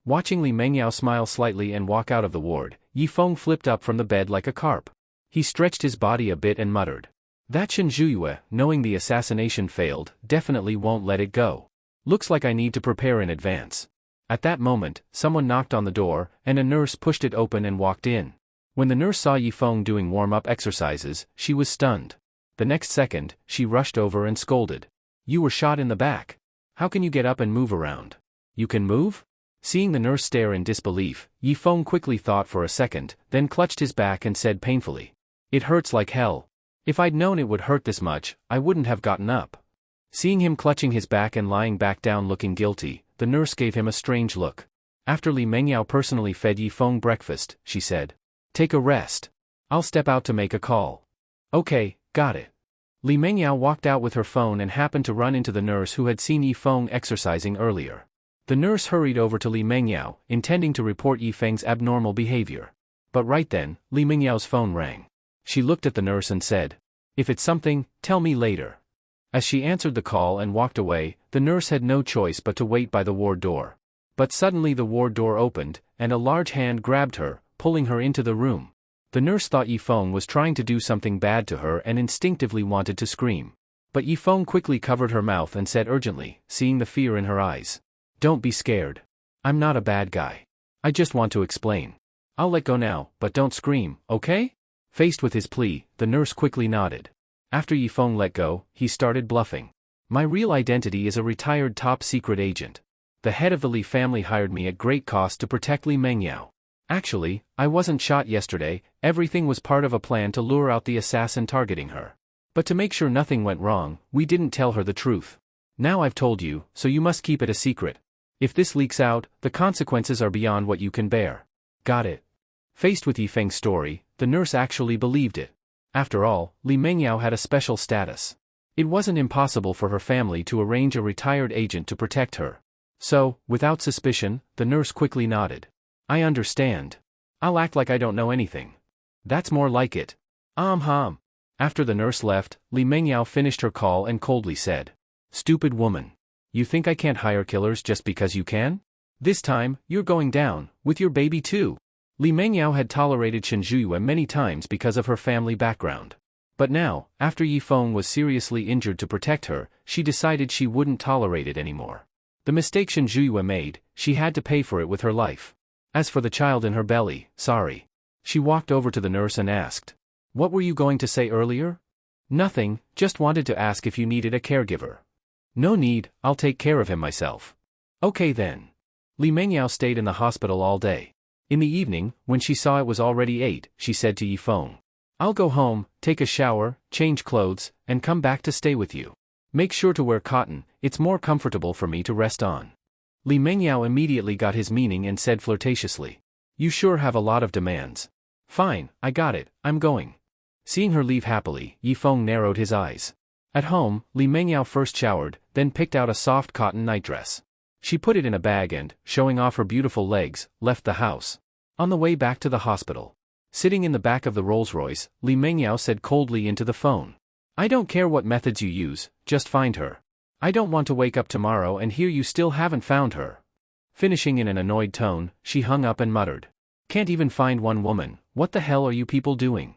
Watching Li Mengyao smile slightly and walk out of the ward, Yifeng flipped up from the bed like a carp. He stretched his body a bit and muttered, "That Chen Zhuyue, knowing the assassination failed, definitely won't let it go. Looks like I need to prepare in advance." At that moment, someone knocked on the door, and a nurse pushed it open and walked in. When the nurse saw Yifeng doing warm-up exercises, she was stunned. The next second, she rushed over and scolded, "You were shot in the back. How can you get up and move around? You can move?" Seeing the nurse stare in disbelief, Yifeng quickly thought for a second, then clutched his back and said painfully, "It hurts like hell. If I'd known it would hurt this much, I wouldn't have gotten up." Seeing him clutching his back and lying back down looking guilty, the nurse gave him a strange look. After Li Mengyao personally fed Yifeng breakfast, she said, "Take a rest. I'll step out to make a call." "Okay, got it." Li Mengyao walked out with her phone and happened to run into the nurse who had seen Yifeng exercising earlier. The nurse hurried over to Li Mengyao, intending to report Yifeng's abnormal behavior. But right then, Li Mengyao's phone rang. She looked at the nurse and said, "If it's something, tell me later." As she answered the call and walked away, the nurse had no choice but to wait by the ward door. But suddenly the ward door opened, and a large hand grabbed her, pulling her into the room. The nurse thought Yifeng was trying to do something bad to her and instinctively wanted to scream. But Yifeng quickly covered her mouth and said urgently, seeing the fear in her eyes, "Don't be scared. I'm not a bad guy. I just want to explain. I'll let go now, but don't scream, okay?" Faced with his plea, the nurse quickly nodded. After Yifeng let go, he started bluffing. "My real identity is a retired top-secret agent. The head of the Li family hired me at great cost to protect Li Mengyao. Actually, I wasn't shot yesterday, everything was part of a plan to lure out the assassin targeting her. But to make sure nothing went wrong, we didn't tell her the truth. Now I've told you, so you must keep it a secret. If this leaks out, the consequences are beyond what you can bear." "Got it." Faced with Yifeng's story, the nurse actually believed it. After all, Li Mengyao had a special status. It wasn't impossible for her family to arrange a retired agent to protect her. So, without suspicion, the nurse quickly nodded. "I understand. I'll act like I don't know anything." "That's more like it." Hum. After the nurse left, Li Mengyao finished her call and coldly said, "Stupid woman. You think I can't hire killers just because you can? This time, you're going down, with your baby too." Li Mengyao had tolerated Chen Zhuyue many times because of her family background. But now, after Yifeng was seriously injured to protect her, she decided she wouldn't tolerate it anymore. The mistake Chen Zhuyue made, she had to pay for it with her life. As for the child in her belly, sorry. She walked over to the nurse and asked, "What were you going to say earlier?" "Nothing, just wanted to ask if you needed a caregiver." "No need, I'll take care of him myself." "Okay then." Li Mengyao stayed in the hospital all day. In the evening, when she saw it was already 8, she said to Yifeng, "I'll go home, take a shower, change clothes, and come back to stay with you. Make sure to wear cotton, it's more comfortable for me to rest on." Li Mengyao immediately got his meaning and said flirtatiously, "You sure have a lot of demands." "Fine, I got it, I'm going." Seeing her leave happily, Yifeng narrowed his eyes. At home, Li Mengyao first showered, then picked out a soft cotton nightdress. She put it in a bag and, showing off her beautiful legs, left the house. On the way back to the hospital, sitting in the back of the Rolls-Royce, Li Mengyao said coldly into the phone, "I don't care what methods you use, just find her. I don't want to wake up tomorrow and hear you still haven't found her." Finishing in an annoyed tone, she hung up and muttered, "Can't even find one woman, what the hell are you people doing?"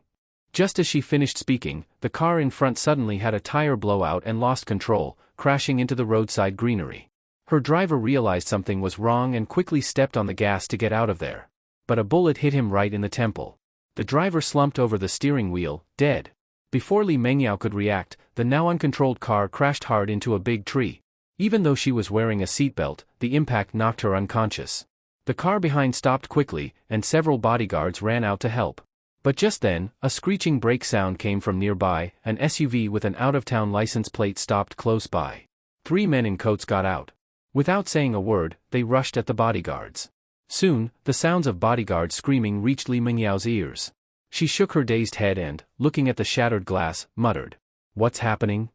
Just as she finished speaking, the car in front suddenly had a tire blowout and lost control, crashing into the roadside greenery. Her driver realized something was wrong and quickly stepped on the gas to get out of there. But a bullet hit him right in the temple. The driver slumped over the steering wheel, dead. Before Li Mengyao could react, the now uncontrolled car crashed hard into a big tree. Even though she was wearing a seatbelt, the impact knocked her unconscious. The car behind stopped quickly, and several bodyguards ran out to help. But just then, a screeching brake sound came from nearby. An SUV with an out-of-town license plate stopped close by. 3 men in coats got out. Without saying a word, they rushed at the bodyguards. Soon, the sounds of bodyguards screaming reached Li Mengyao's ears. She shook her dazed head and, looking at the shattered glass, muttered, "What's happening?"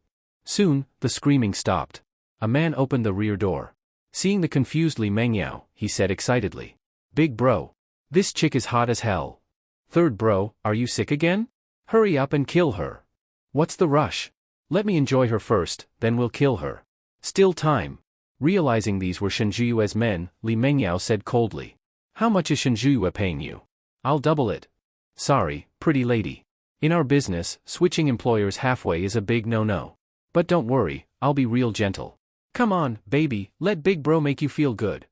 Soon, the screaming stopped. A man opened the rear door. Seeing the confused Li Mengyao, he said excitedly, "Big bro. This chick is hot as hell. Third bro, are you sick again? Hurry up and kill her. What's the rush? Let me enjoy her first, then we'll kill her. Still time." Realizing these were Shenjue's men, Li Mengyao said coldly, "How much is Shenjue paying you? I'll double it." "Sorry, pretty lady. In our business, switching employers halfway is a big no-no. But don't worry, I'll be real gentle. Come on, baby, let big bro make you feel good."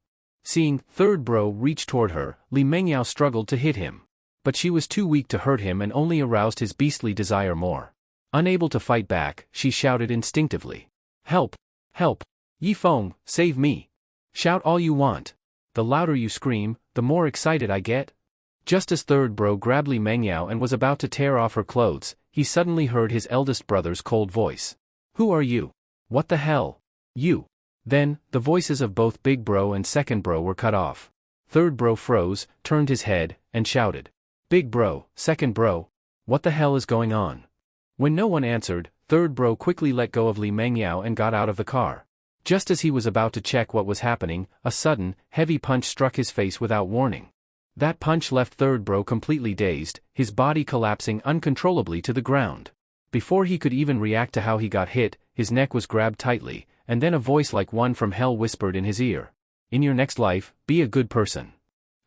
Seeing third bro reach toward her, Li Mengyao struggled to hit him. But she was too weak to hurt him and only aroused his beastly desire more. Unable to fight back, she shouted instinctively, "Help! Help! Yifeng, save me!" Shout all you want. The louder you scream, the more excited I get. Just as third bro grabbed Li Mengyao and was about to tear off her clothes, he suddenly heard his eldest brother's cold voice. "Who are you? What the hell? You?" Then, the voices of both big bro and second bro were cut off. Third bro froze, turned his head, and shouted, "Big bro, second bro, what the hell is going on?" When no one answered, third bro quickly let go of Li Mengyao and got out of the car. Just as he was about to check what was happening, a sudden, heavy punch struck his face without warning. That punch left third bro completely dazed, his body collapsing uncontrollably to the ground. Before he could even react to how he got hit, his neck was grabbed tightly, and then a voice like one from hell whispered in his ear, "In your next life, be a good person."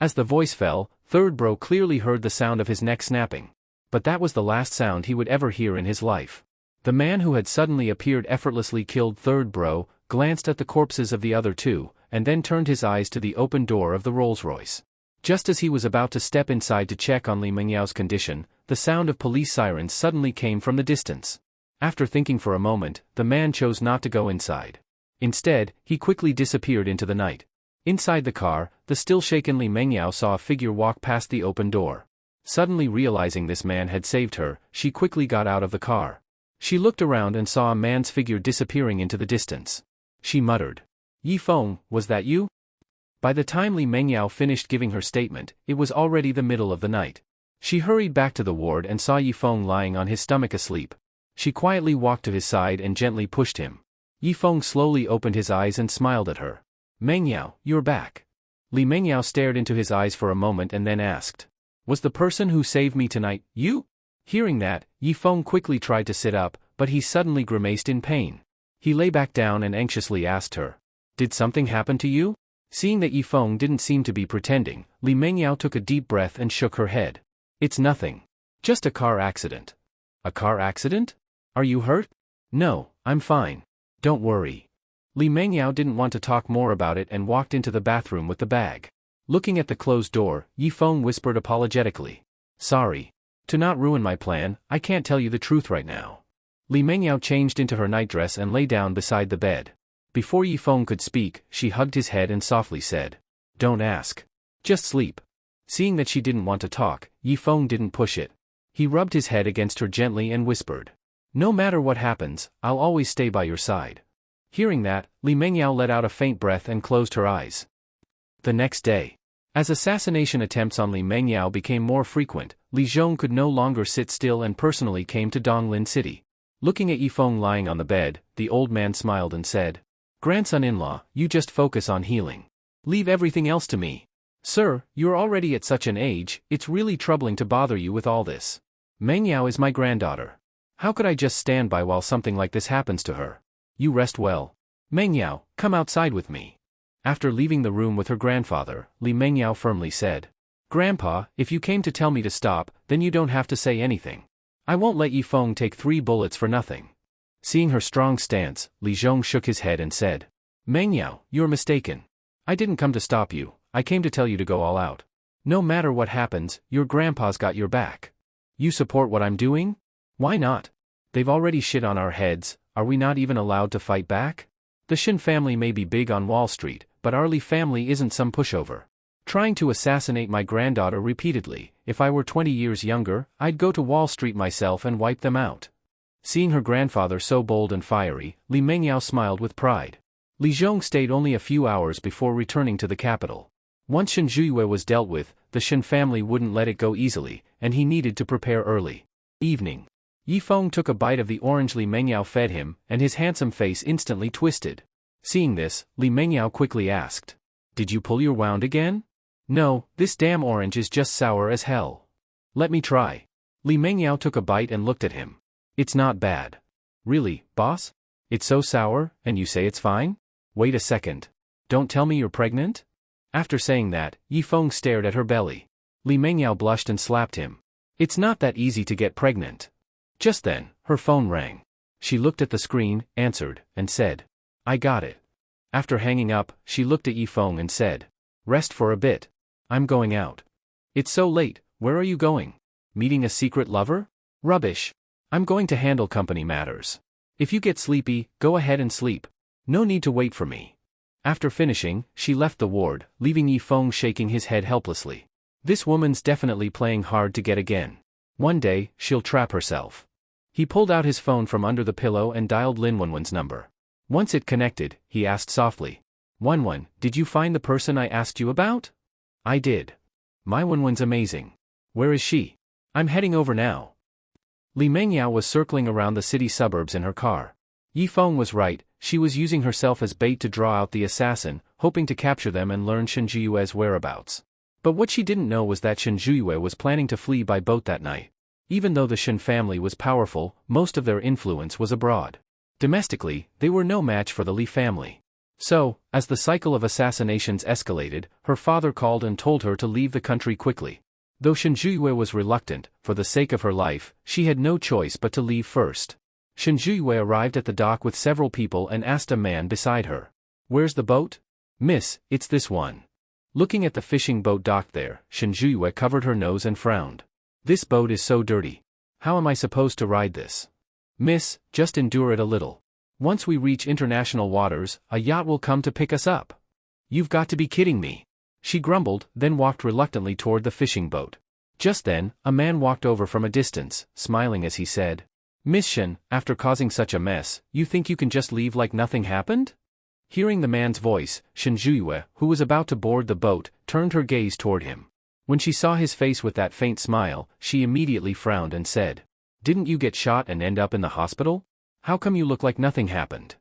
As the voice fell, third bro clearly heard the sound of his neck snapping. But that was the last sound he would ever hear in his life. The man who had suddenly appeared effortlessly killed third bro, glanced at the corpses of the other two, and then turned his eyes to the open door of the Rolls-Royce. Just as he was about to step inside to check on Li Mengyao's condition, the sound of police sirens suddenly came from the distance. After thinking for a moment, the man chose not to go inside. Instead, he quickly disappeared into the night. Inside the car, the still shaken Li Mengyao saw a figure walk past the open door. Suddenly realizing this man had saved her, she quickly got out of the car. She looked around and saw a man's figure disappearing into the distance. She muttered, "Yifeng, was that you?" By the time Li Mengyao finished giving her statement, it was already the middle of the night. She hurried back to the ward and saw Yifeng lying on his stomach asleep. She quietly walked to his side and gently pushed him. Yifeng slowly opened his eyes and smiled at her. "Mengyao, you're back." Li Mengyao stared into his eyes for a moment and then asked, "Was the person who saved me tonight, you?" Hearing that, Yifeng quickly tried to sit up, but he suddenly grimaced in pain. He lay back down and anxiously asked her, "Did something happen to you?" Seeing that Yifeng didn't seem to be pretending, Li Mengyao took a deep breath and shook her head. "It's nothing. Just a car accident." "A car accident? Are you hurt?" "No, I'm fine. Don't worry." Li Mengyao didn't want to talk more about it and walked into the bathroom with the bag. Looking at the closed door, Yifeng whispered apologetically, "Sorry. To not ruin my plan, I can't tell you the truth right now." Li Mengyao changed into her nightdress and lay down beside the bed. Before Yifeng could speak, she hugged his head and softly said, "Don't ask. Just sleep." Seeing that she didn't want to talk, Yifeng didn't push it. He rubbed his head against her gently and whispered, "No matter what happens, I'll always stay by your side." Hearing that, Li Mengyao let out a faint breath and closed her eyes. The next day, as assassination attempts on Li Mengyao became more frequent, Li Zhong could no longer sit still and personally came to Donglin City. Looking at Yifeng lying on the bed, the old man smiled and said, "Grandson-in-law, you just focus on healing. Leave everything else to me. Sir, you're already at such an age, it's really troubling to bother you with all this. Mengyao is my granddaughter. How could I just stand by while something like this happens to her? You rest well. Mengyao, come outside with me." After leaving the room with her grandfather, Li Mengyao firmly said, "Grandpa, if you came to tell me to stop, then you don't have to say anything. I won't let Yifeng take 3 bullets for nothing." Seeing her strong stance, Li Zhong shook his head and said, "Mengyao, you're mistaken. I didn't come to stop you, I came to tell you to go all out. No matter what happens, your grandpa's got your back. You support what I'm doing? Why not? They've already shit on our heads, are we not even allowed to fight back? The Shin family may be big on Wall Street, but our Li family isn't some pushover. Trying to assassinate my granddaughter repeatedly, if I were 20 years younger, I'd go to Wall Street myself and wipe them out." Seeing her grandfather so bold and fiery, Li Mengyao smiled with pride. Li Zhong stayed only a few hours before returning to the capital. Once Shen Zhuiyue was dealt with, the Shen family wouldn't let it go easily, and he needed to prepare early. Evening. Yi Feng took a bite of the orange Li Mengyao fed him, and his handsome face instantly twisted. Seeing this, Li Mengyao quickly asked, "Did you pull your wound again?" "No, this damn orange is just sour as hell." "Let me try." Li Mengyao took a bite and looked at him. "It's not bad." "Really, boss? It's so sour, and you say it's fine? Wait a second. Don't tell me you're pregnant?" After saying that, Yi Feng stared at her belly. Li Mengyao blushed and slapped him. "It's not that easy to get pregnant." Just then, her phone rang. She looked at the screen, answered, and said, "I got it." After hanging up, she looked at Yi Feng and said, "Rest for a bit. I'm going out." "It's so late, where are you going? Meeting a secret lover?" "Rubbish. I'm going to handle company matters. If you get sleepy, go ahead and sleep. No need to wait for me." After finishing, she left the ward, leaving Yi Feng shaking his head helplessly. This woman's definitely playing hard to get again. One day, she'll trap herself. He pulled out his phone from under the pillow and dialed Lin Wanwan's number. Once it connected, he asked softly, "Wanwan, did you find the person I asked you about?" "I did. My Wanwan's amazing. Where is she?" "I'm heading over now." Li Mengyao was circling around the city suburbs in her car. Yi Feng was right, she was using herself as bait to draw out the assassin, hoping to capture them and learn Shen Zhuiyue's whereabouts. But what she didn't know was that Shen Zhuiyue was planning to flee by boat that night. Even though the Shen family was powerful, most of their influence was abroad. Domestically, they were no match for the Li family. So, as the cycle of assassinations escalated, her father called and told her to leave the country quickly. Though Shen Zhuiyue was reluctant, for the sake of her life, she had no choice but to leave first. Shen Zhuiyue arrived at the dock with several people and asked a man beside her, "Where's the boat?" "Miss, it's this one." Looking at the fishing boat docked there, Shen Zhuiyue covered her nose and frowned. "This boat is so dirty. How am I supposed to ride this?" "Miss, just endure it a little. Once we reach international waters, a yacht will come to pick us up." "You've got to be kidding me." She grumbled, then walked reluctantly toward the fishing boat. Just then, a man walked over from a distance, smiling as he said, "Miss Shen, after causing such a mess, you think you can just leave like nothing happened?" Hearing the man's voice, Shen Zhuiyue, who was about to board the boat, turned her gaze toward him. When she saw his face with that faint smile, she immediately frowned and said, "Didn't you get shot and end up in the hospital? How come you look like nothing happened?"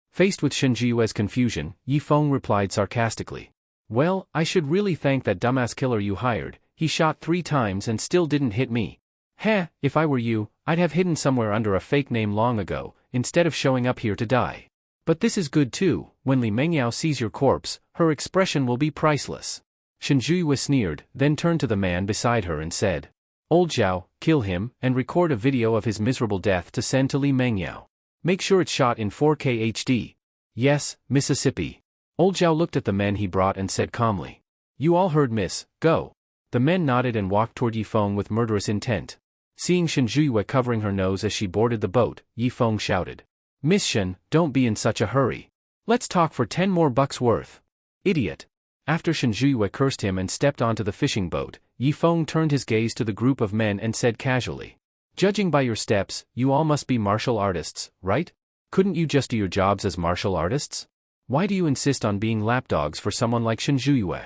Faced with Shen Zhuiyue's confusion, Yi Feng replied sarcastically, "Well, I should really thank that dumbass killer you hired. He shot 3 times and still didn't hit me. Heh, if I were you, I'd have hidden somewhere under a fake name long ago, instead of showing up here to die. But this is good too, when Li Mengyao sees your corpse, her expression will be priceless." Shen Zhuiyue sneered, then turned to the man beside her and said, "Old Zhao, kill him, and record a video of his miserable death to send to Li Mengyao. Make sure it's shot in 4K HD. "Yes, Mississippi." Old Zhao looked at the men he brought and said calmly, "You all heard, miss, go." The men nodded and walked toward Yi Feng with murderous intent. Seeing Shen Zhuiyue covering her nose as she boarded the boat, Yi Feng shouted, "Miss Shen, don't be in such a hurry. Let's talk for 10 more bucks worth." "Idiot." After Shen Zhuiyue cursed him and stepped onto the fishing boat, Yi Feng turned his gaze to the group of men and said casually, "Judging by your steps, you all must be martial artists, right? Couldn't you just do your jobs as martial artists? Why do you insist on being lapdogs for someone like Shen Zhuiyue?"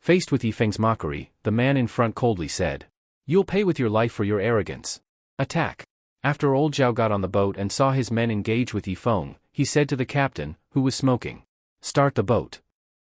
Faced with Yi Feng's mockery, the man in front coldly said, "You'll pay with your life for your arrogance. Attack." After old Zhao got on the boat and saw his men engage with Yi Feng, he said to the captain, who was smoking, "Start the boat."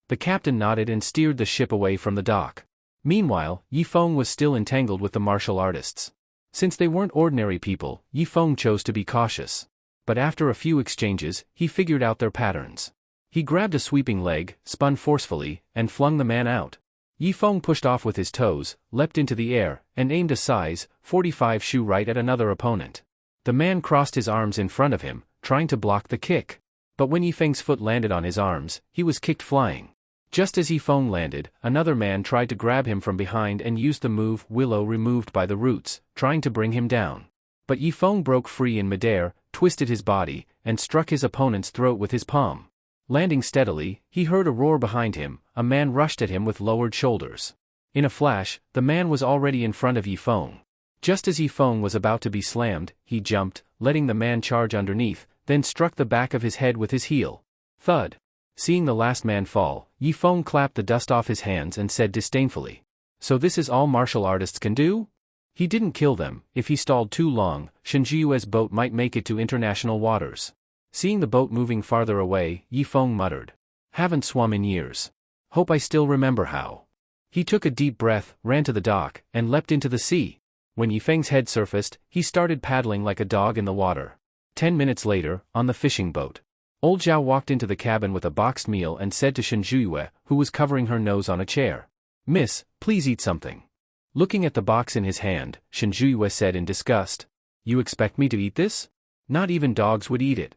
The captain nodded and steered the ship away from the dock. Meanwhile, Yi Feng was still entangled with the martial artists. Since they weren't ordinary people, Yi Feng chose to be cautious. But after a few exchanges, he figured out their patterns. He grabbed a sweeping leg, spun forcefully, and flung the man out. Yi Feng pushed off with his toes, leapt into the air, and aimed a size 45 shoe right at another opponent. The man crossed his arms in front of him, trying to block the kick. But when Yi Feng's foot landed on his arms, he was kicked flying. Just as Yi Feng landed, another man tried to grab him from behind and used the move "willow removed by the roots," trying to bring him down. But Yi Feng broke free in midair, twisted his body, and struck his opponent's throat with his palm. Landing steadily, he heard a roar behind him. A man rushed at him with lowered shoulders. In a flash, the man was already in front of Yi Feng. Just as Yi Feng was about to be slammed, he jumped, letting the man charge underneath, then struck the back of his head with his heel. Thud. Seeing the last man fall, Yi Feng clapped the dust off his hands and said disdainfully, "So this is all martial artists can do?" He didn't kill them. If he stalled too long, Shenjiue's boat might make it to international waters. Seeing the boat moving farther away, Yi Feng muttered, "Haven't swum in years. Hope I still remember how." He took a deep breath, ran to the dock, and leapt into the sea. When Yi Feng's head surfaced, he started paddling like a dog in the water. 10 minutes later, on the fishing boat, old Zhao walked into the cabin with a boxed meal and said to Shenjue, who was covering her nose on a chair, "Miss, please eat something." Looking at the box in his hand, Shenjue said in disgust, "You expect me to eat this? Not even dogs would eat it.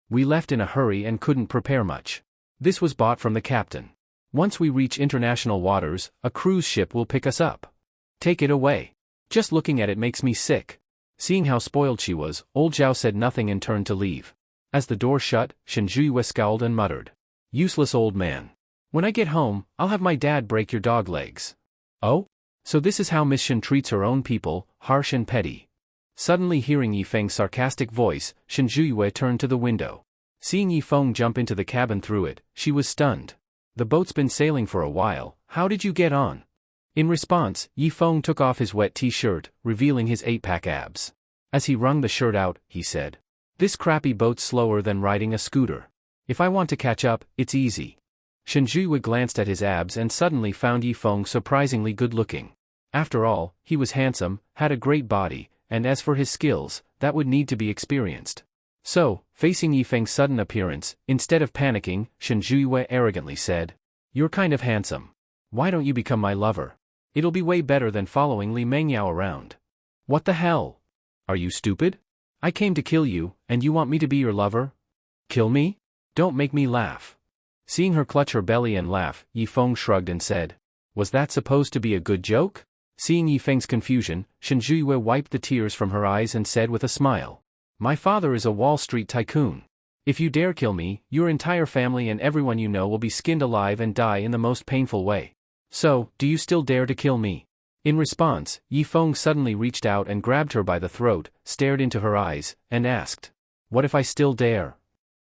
We left in a hurry and couldn't prepare much. This was bought from the captain. Once we reach international waters, a cruise ship will pick us up. Take it away. Just looking at it makes me sick." Seeing how spoiled she was, old Zhao said nothing and turned to leave. As the door shut, Shenjue scowled and muttered, "Useless old man. When I get home, I'll have my dad break your dog legs." "Oh? So this is how Miss Shen treats her own people, harsh and petty." Suddenly hearing Yi Feng's sarcastic voice, Shenjue turned to the window. Seeing Yi Feng jump into the cabin through it, she was stunned. "The boat's been sailing for a while, how did you get on?" In response, Yi Feng took off his wet t-shirt, revealing his 8-pack abs. As he wrung the shirt out, he said, "This crappy boat's slower than riding a scooter. If I want to catch up, it's easy." Shenjue glanced at his abs and suddenly found Yi Feng surprisingly good-looking. After all, he was handsome, had a great body, and as for his skills, that would need to be experienced. So, facing Yi Feng's sudden appearance, instead of panicking, Shenjue arrogantly said, "You're kind of handsome. Why don't you become my lover? It'll be way better than following Li Mengyao around." "What the hell? Are you stupid? I came to kill you, and you want me to be your lover? Kill me? Don't make me laugh." Seeing her clutch her belly and laugh, Yi Feng shrugged and said, "Was that supposed to be a good joke?" Seeing Yi Feng's confusion, Shenjue wiped the tears from her eyes and said with a smile, "My father is a Wall Street tycoon. If you dare kill me, your entire family and everyone you know will be skinned alive and die in the most painful way. So, do you still dare to kill me?" In response, Yi Feng suddenly reached out and grabbed her by the throat, stared into her eyes, and asked, "What if I still dare?"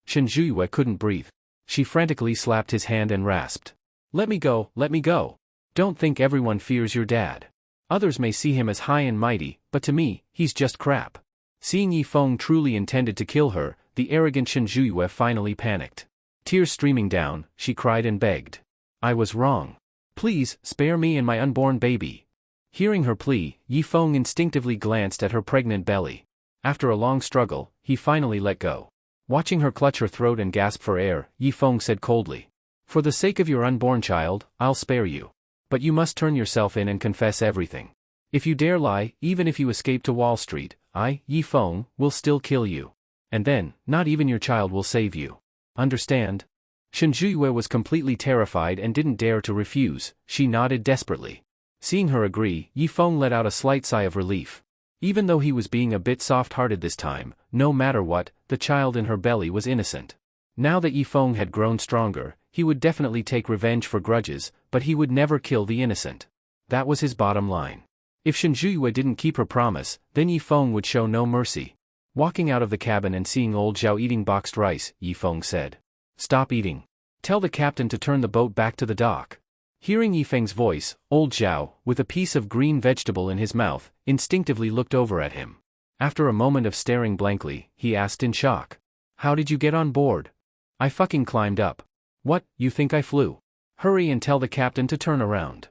Shenjue couldn't breathe. She frantically slapped his hand and rasped, let me go, let me go. Don't think everyone fears your dad. Others may see him as high and mighty, but to me, he's just crap." Seeing Yi Feng truly intended to kill her, the arrogant Shenjue finally panicked. Tears streaming down, she cried and begged, "I was wrong. Please, spare me and my unborn baby." Hearing her plea, Yi Feng instinctively glanced at her pregnant belly. After a long struggle, he finally let go. Watching her clutch her throat and gasp for air, Yi Feng said coldly, "For the sake of your unborn child, I'll spare you. But you must turn yourself in and confess everything. If you dare lie, even if you escape to Wall Street, I, Yi Feng, will still kill you. And then, not even your child will save you. Understand?" Shenjue was completely terrified and didn't dare to refuse. She nodded desperately. Seeing her agree, Yi Feng let out a slight sigh of relief. Even though he was being a bit soft-hearted this time, no matter what, the child in her belly was innocent. Now that Yi Feng had grown stronger, he would definitely take revenge for grudges, but he would never kill the innocent. That was his bottom line. If Shenjue didn't keep her promise, then Yi Feng would show no mercy. Walking out of the cabin and seeing old Zhao eating boxed rice, Yi Feng said, "Stop eating. Tell the captain to turn the boat back to the dock." Hearing Yi Feng's voice, old Zhao, with a piece of green vegetable in his mouth, instinctively looked over at him. After a moment of staring blankly, he asked in shock, "How did you get on board?" "I fucking climbed up." "What, you think I flew? Hurry and tell the captain to turn around."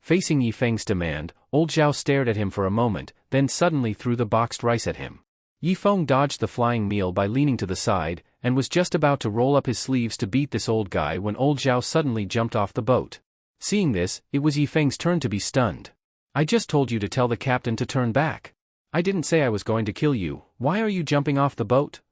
Facing Yi Feng's demand, old Zhao stared at him for a moment, then suddenly threw the boxed rice at him. Yi Feng dodged the flying meal by leaning to the side, and was just about to roll up his sleeves to beat this old guy when old Zhao suddenly jumped off the boat. Seeing this, it was Yi Feng's turn to be stunned. "I just told you to tell the captain to turn back. I didn't say I was going to kill you, why are you jumping off the boat?"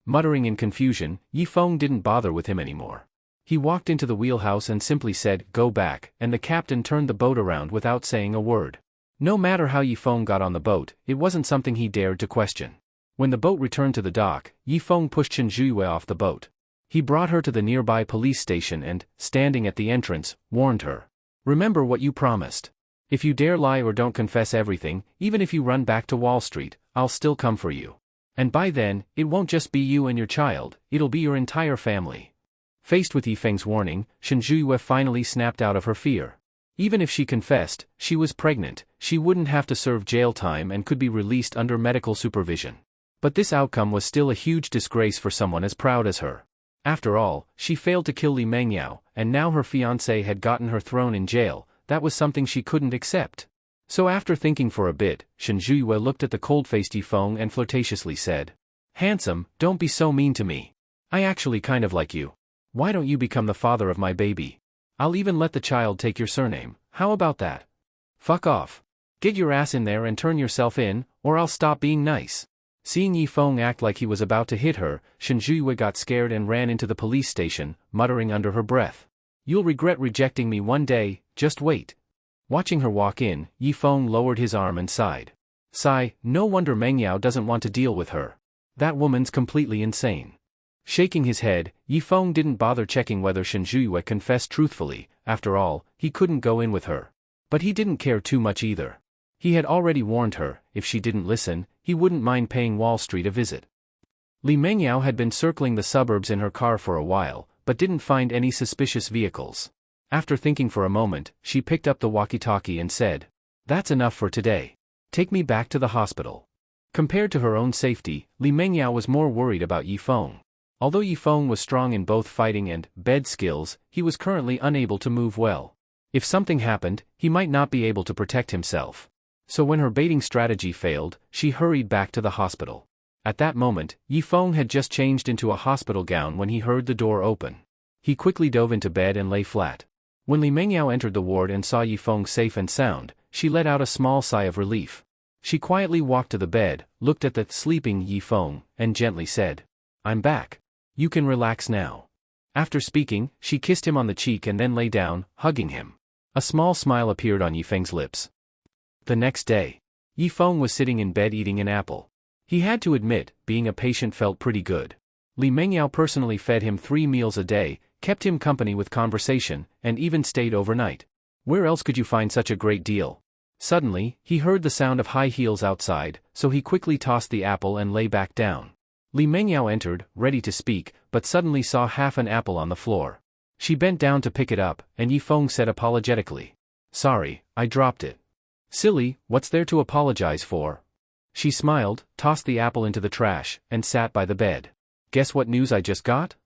Muttering in confusion, Yi Feng didn't bother with him anymore. He walked into the wheelhouse and simply said, "Go back," and the captain turned the boat around without saying a word. No matter how Yi Feng got on the boat, it wasn't something he dared to question. When the boat returned to the dock, Yi Feng pushed Shenjue off the boat. He brought her to the nearby police station and, standing at the entrance, warned her, "Remember what you promised. If you dare lie or don't confess everything, even if you run back to Wall Street, I'll still come for you. And by then, it won't just be you and your child, it'll be your entire family. Faced with Yifeng's warning, Shen Zhuyue finally snapped out of her fear. Even if she confessed, she was pregnant, she wouldn't have to serve jail time and could be released under medical supervision. But this outcome was still a huge disgrace for someone as proud as her. After all, she failed to kill Li Mengyao, and now her fiancé had gotten her thrown in jail. That was something she couldn't accept. So after thinking for a bit, Shen Zhuyue looked at the cold-faced Yifeng and flirtatiously said, "Handsome, don't be so mean to me. I actually kind of like you. Why don't you become the father of my baby? I'll even let the child take your surname, how about that? Fuck off. Get your ass in there and turn yourself in, or I'll stop being nice." Seeing Yifeng act like he was about to hit her, Shen Zhuyue got scared and ran into the police station, muttering under her breath, "You'll regret rejecting me one day, just wait." Watching her walk in, Yifeng lowered his arm and sighed. Sigh, no wonder Mengyao doesn't want to deal with her. That woman's completely insane. Shaking his head, Yifeng didn't bother checking whether Shen Zhuyue confessed truthfully. After all, he couldn't go in with her. But he didn't care too much either. He had already warned her, if she didn't listen, he wouldn't mind paying Wall Street a visit. Li Mengyao had been circling the suburbs in her car for a while, but didn't find any suspicious vehicles. After thinking for a moment, she picked up the walkie-talkie and said, "That's enough for today. Take me back to the hospital." Compared to her own safety, Li Mengyao was more worried about Yifeng. Although Yifeng was strong in both fighting and bed skills, he was currently unable to move well. If something happened, he might not be able to protect himself. So when her baiting strategy failed, she hurried back to the hospital. At that moment, Yifeng had just changed into a hospital gown when he heard the door open. He quickly dove into bed and lay flat. When Li Mengyao entered the ward and saw Yifeng safe and sound, she let out a small sigh of relief. She quietly walked to the bed, looked at the sleeping Yifeng, and gently said, "I'm back. You can relax now." After speaking, she kissed him on the cheek and then lay down, hugging him. A small smile appeared on Yifeng's lips. The next day, Yifeng was sitting in bed eating an apple. He had to admit, being a patient felt pretty good. Li Mengyao personally fed him 3 meals a day, kept him company with conversation, and even stayed overnight. Where else could you find such a great deal? Suddenly, he heard the sound of high heels outside, so he quickly tossed the apple and lay back down. Li Mengyao entered, ready to speak, but suddenly saw half an apple on the floor. She bent down to pick it up, and Yifeng said apologetically, "Sorry, I dropped it." "Silly, what's there to apologize for?" She smiled, tossed the apple into the trash, and sat by the bed. "Guess what news I just got?"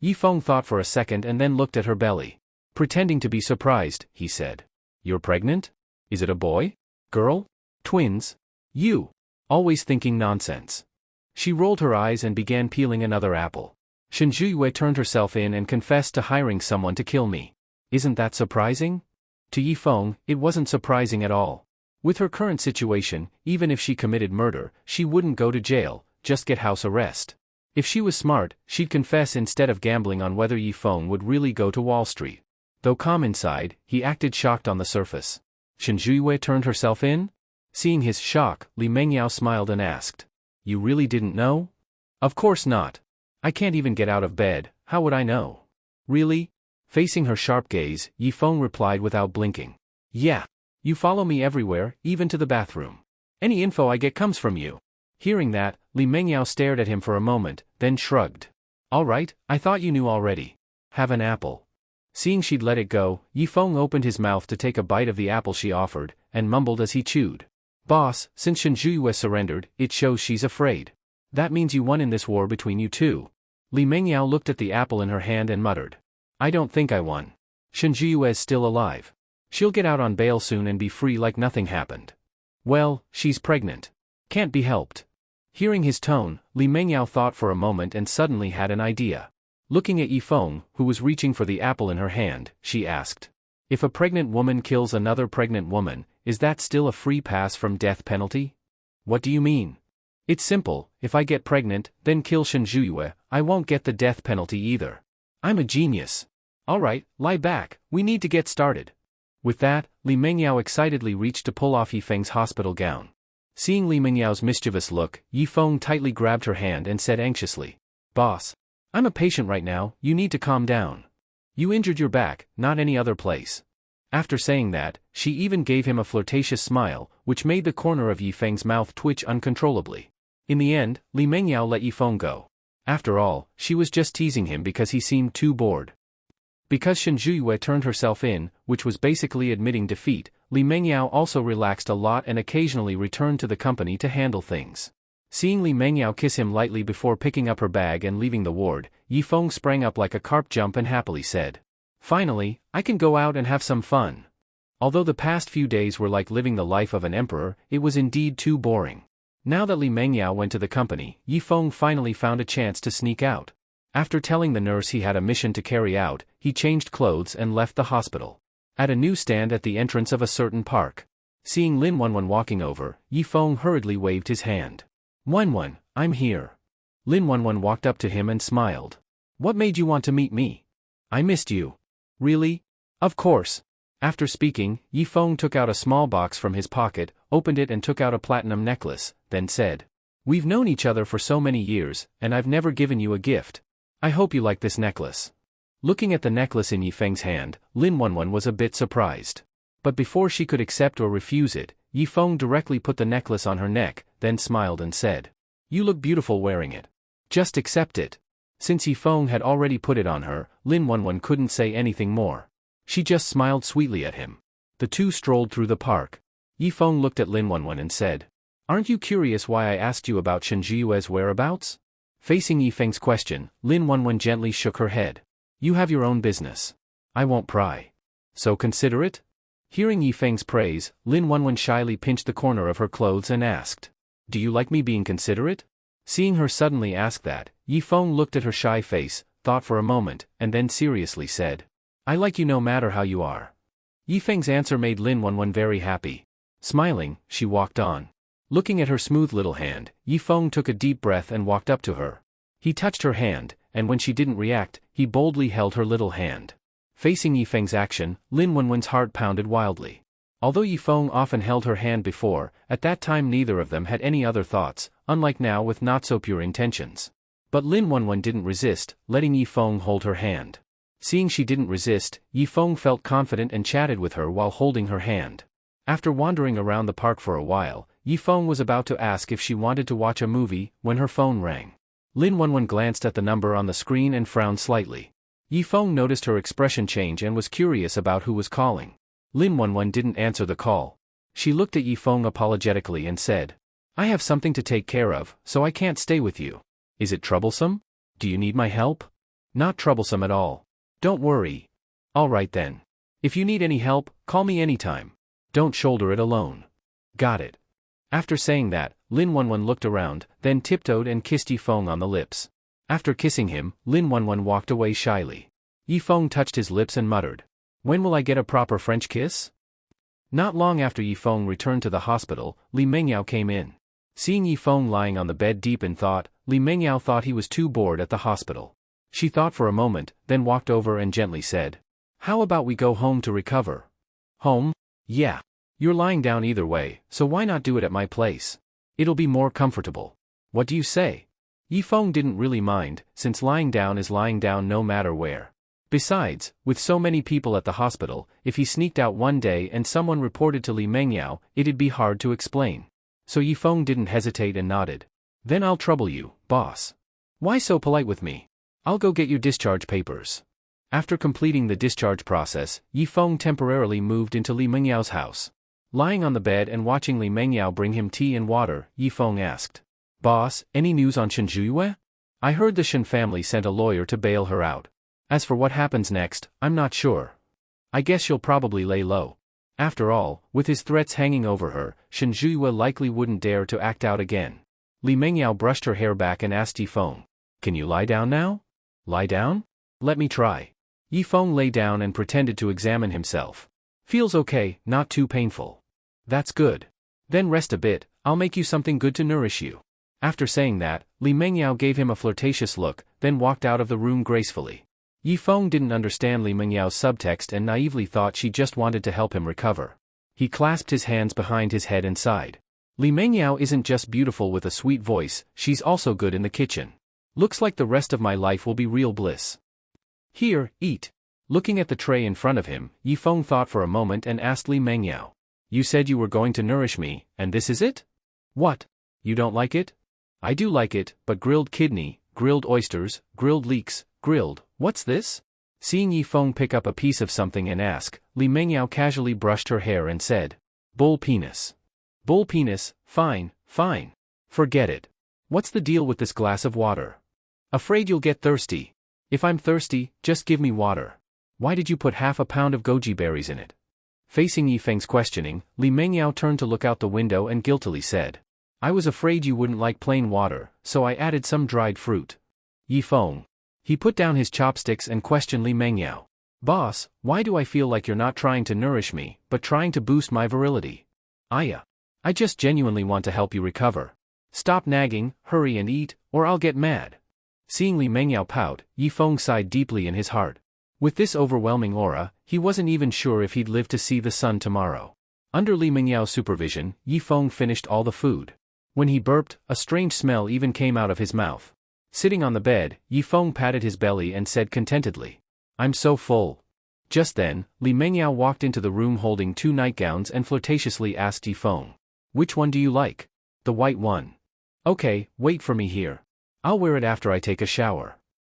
Yifeng thought for a second and then looked at her belly. Pretending to be surprised, he said, "You're pregnant? Is it a boy? Girl? Twins? You? Always thinking nonsense." She rolled her eyes and began peeling another apple. "Shen Zhuyue turned herself in and confessed to hiring someone to kill me. Isn't that surprising?" To Yifeng, it wasn't surprising at all. With her current situation, even if she committed murder, she wouldn't go to jail, just get house arrest. If she was smart, she'd confess instead of gambling on whether Yifeng would really go to Wall Street. Though calm inside, he acted shocked on the surface. Shen Zhuyue turned herself in? Seeing his shock, Li Mengyao smiled and asked, "You really didn't know?" "Of course not. I can't even get out of bed, how would I know?" "Really?" Facing her sharp gaze, Yifeng replied without blinking. "Yeah. You follow me everywhere, even to the bathroom. Any info I get comes from you." Hearing that, Li Mengyao stared at him for a moment, then shrugged. "All right, I thought you knew already. Have an apple." Seeing she'd let it go, Yifeng opened his mouth to take a bite of the apple she offered, and mumbled as he chewed, "Boss, since Shen Zhuyue surrendered, it shows she's afraid. That means you won in this war between you two." Li Mengyao looked at the apple in her hand and muttered, "I don't think I won. Shen Zhuyue's still alive. She'll get out on bail soon and be free like nothing happened. Well, she's pregnant. Can't be helped." Hearing his tone, Li Mengyao thought for a moment and suddenly had an idea. Looking at Yifeng, who was reaching for the apple in her hand, she asked, "If a pregnant woman kills another pregnant woman, is that still a free pass from death penalty?" "What do you mean?" "It's simple, if I get pregnant, then kill Shen Zhuyue, I won't get the death penalty either. I'm a genius." "Alright, lie back, we need to get started." With that, Li Mengyao excitedly reached to pull off Yifeng's hospital gown. Seeing Li Mengyao's mischievous look, Yifeng tightly grabbed her hand and said anxiously, "Boss, I'm a patient right now, you need to calm down. You injured your back, not any other place." After saying that, she even gave him a flirtatious smile, which made the corner of Yifeng's mouth twitch uncontrollably. In the end, Li Mengyao let Yifeng go. After all, she was just teasing him because he seemed too bored. Because Shen Zhuyue turned herself in, which was basically admitting defeat, Li Mengyao also relaxed a lot and occasionally returned to the company to handle things. Seeing Li Mengyao kiss him lightly before picking up her bag and leaving the ward, Yifeng sprang up like a carp jump and happily said, "Finally, I can go out and have some fun." Although the past few days were like living the life of an emperor, it was indeed too boring. Now that Li Mengyao went to the company, Yifeng finally found a chance to sneak out. After telling the nurse he had a mission to carry out, he changed clothes and left the hospital. At a newsstand at the entrance of a certain park. Seeing Lin Wanwan walking over, Yifeng hurriedly waved his hand. "Wanwan, I'm here." Lin Wanwan walked up to him and smiled. "What made you want to meet me? I missed you." "Really?" "Of course." After speaking, Yifeng took out a small box from his pocket, opened it and took out a platinum necklace, then said, "We've known each other for so many years, and I've never given you a gift. I hope you like this necklace." Looking at the necklace in Yifeng's hand, Lin Wanwan was a bit surprised. But before she could accept or refuse it, Yifeng directly put the necklace on her neck, then smiled and said, "You look beautiful wearing it. Just accept it." Since Yifeng had already put it on her, Lin Wanwan couldn't say anything more. She just smiled sweetly at him. The two strolled through the park. Yifeng looked at Lin Wanwan and said, "Aren't you curious why I asked you about Shen Zhiyue's whereabouts?" Facing Yifeng's question, Lin Wanwan gently shook her head. "You have your own business. I won't pry. So considerate?" Hearing Yifeng's praise, Lin Wanwan shyly pinched the corner of her clothes and asked, "Do you like me being considerate?" Seeing her suddenly ask that, Yifeng looked at her shy face, thought for a moment, and then seriously said, "I like you no matter how you are." Yifeng's answer made Lin Wanwan very happy. Smiling, she walked on. Looking at her smooth little hand, Yifeng took a deep breath and walked up to her. He touched her hand, and when she didn't react, he boldly held her little hand. Facing Yifeng's action, Lin Wanwan's heart pounded wildly. Although Yifeng often held her hand before, at that time neither of them had any other thoughts, unlike now with not-so-pure intentions. But Lin Wanwan didn't resist, letting Yifeng hold her hand. Seeing she didn't resist, Yifeng felt confident and chatted with her while holding her hand. After wandering around the park for a while, Yifeng was about to ask if she wanted to watch a movie, when her phone rang. Lin Wanwan glanced at the number on the screen and frowned slightly. Yifeng noticed her expression change and was curious about who was calling. Lin Wanwan didn't answer the call. She looked at Yifeng apologetically and said, "I have something to take care of, so I can't stay with you. Is it troublesome? Do you need my help?" "Not troublesome at all. Don't worry." "All right then. If you need any help, call me anytime. Don't shoulder it alone." "Got it." After saying that, Lin Wanwan looked around, then tiptoed and kissed Yifeng on the lips. After kissing him, Lin Wanwan walked away shyly. Yifeng touched his lips and muttered, "When will I get a proper French kiss?" Not long after Yifeng returned to the hospital, Li Mengyao came in. Seeing Yifeng lying on the bed deep in thought, Li Mengyao thought he was too bored at the hospital. She thought for a moment, then walked over and gently said, "How about we go home to recover?" "Home? Yeah. You're lying down either way, so why not do it at my place? It'll be more comfortable. What do you say?" Yifeng didn't really mind, since lying down is lying down no matter where. Besides, with so many people at the hospital, if he sneaked out one day and someone reported to Li Mengyao, it'd be hard to explain. So Yifeng didn't hesitate and nodded. "Then I'll trouble you, boss. Why so polite with me? I'll go get your discharge papers." After completing the discharge process, Yifeng temporarily moved into Li Mengyao's house. Lying on the bed and watching Li Mengyao bring him tea and water, Yifeng asked, "Boss, any news on Shen Zhuyue? I heard the Shen family sent a lawyer to bail her out. As for what happens next, I'm not sure. I guess she'll probably lay low. After all, with his threats hanging over her, Shen Zhuyue likely wouldn't dare to act out again." Li Mengyao brushed her hair back and asked Yifeng, "Can you lie down now?" "Lie down? Let me try." Yifeng lay down and pretended to examine himself. "Feels okay, not too painful." "That's good. Then rest a bit, I'll make you something good to nourish you." After saying that, Li Mengyao gave him a flirtatious look, then walked out of the room gracefully. Yifeng didn't understand Li Mengyao's subtext and naively thought she just wanted to help him recover. He clasped his hands behind his head and sighed. Li Mengyao isn't just beautiful with a sweet voice, she's also good in the kitchen. Looks like the rest of my life will be real bliss. Here, eat. Looking at the tray in front of him, Yifeng thought for a moment and asked Li Mengyao. You said you were going to nourish me, and this is it? What? You don't like it? I do like it, but grilled kidney, grilled oysters, grilled leeks, grilled, what's this? Seeing Yifeng pick up a piece of something and ask, Li Mengyao casually brushed her hair and said, bull penis. Bull penis, fine, fine. Forget it. What's the deal with this glass of water? Afraid you'll get thirsty. If I'm thirsty, just give me water. Why did you put half a pound of goji berries in it? Facing Yifeng's questioning, Li Mengyao turned to look out the window and guiltily said, I was afraid you wouldn't like plain water, so I added some dried fruit. Yifeng. He put down his chopsticks and questioned Li Mengyao. Boss, why do I feel like you're not trying to nourish me, but trying to boost my virility? I just genuinely want to help you recover. Stop nagging, hurry and eat, or I'll get mad. Seeing Li Mengyao pout, Yifeng sighed deeply in his heart. With this overwhelming aura, he wasn't even sure if he'd live to see the sun tomorrow. Under Li Mengyao's supervision, Yifeng finished all the food. When he burped, a strange smell even came out of his mouth. Sitting on the bed, Yifeng patted his belly and said contentedly, I'm so full. Just then, Li Mengyao walked into the room holding 2 nightgowns and flirtatiously asked Yifeng, which one do you like? The white one. Okay, wait for me here. I'll wear it after I take a shower.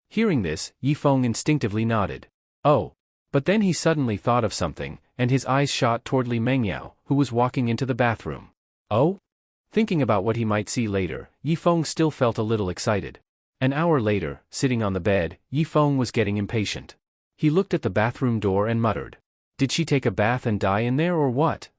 Hearing this, Yifeng instinctively nodded. Oh. But then he suddenly thought of something, and his eyes shot toward Li Mengyao, who was walking into the bathroom. Oh? Thinking about what he might see later, Yifeng still felt a little excited. An hour later, sitting on the bed, Yifeng was getting impatient. He looked at the bathroom door and muttered. Did she take a bath and die in there or what?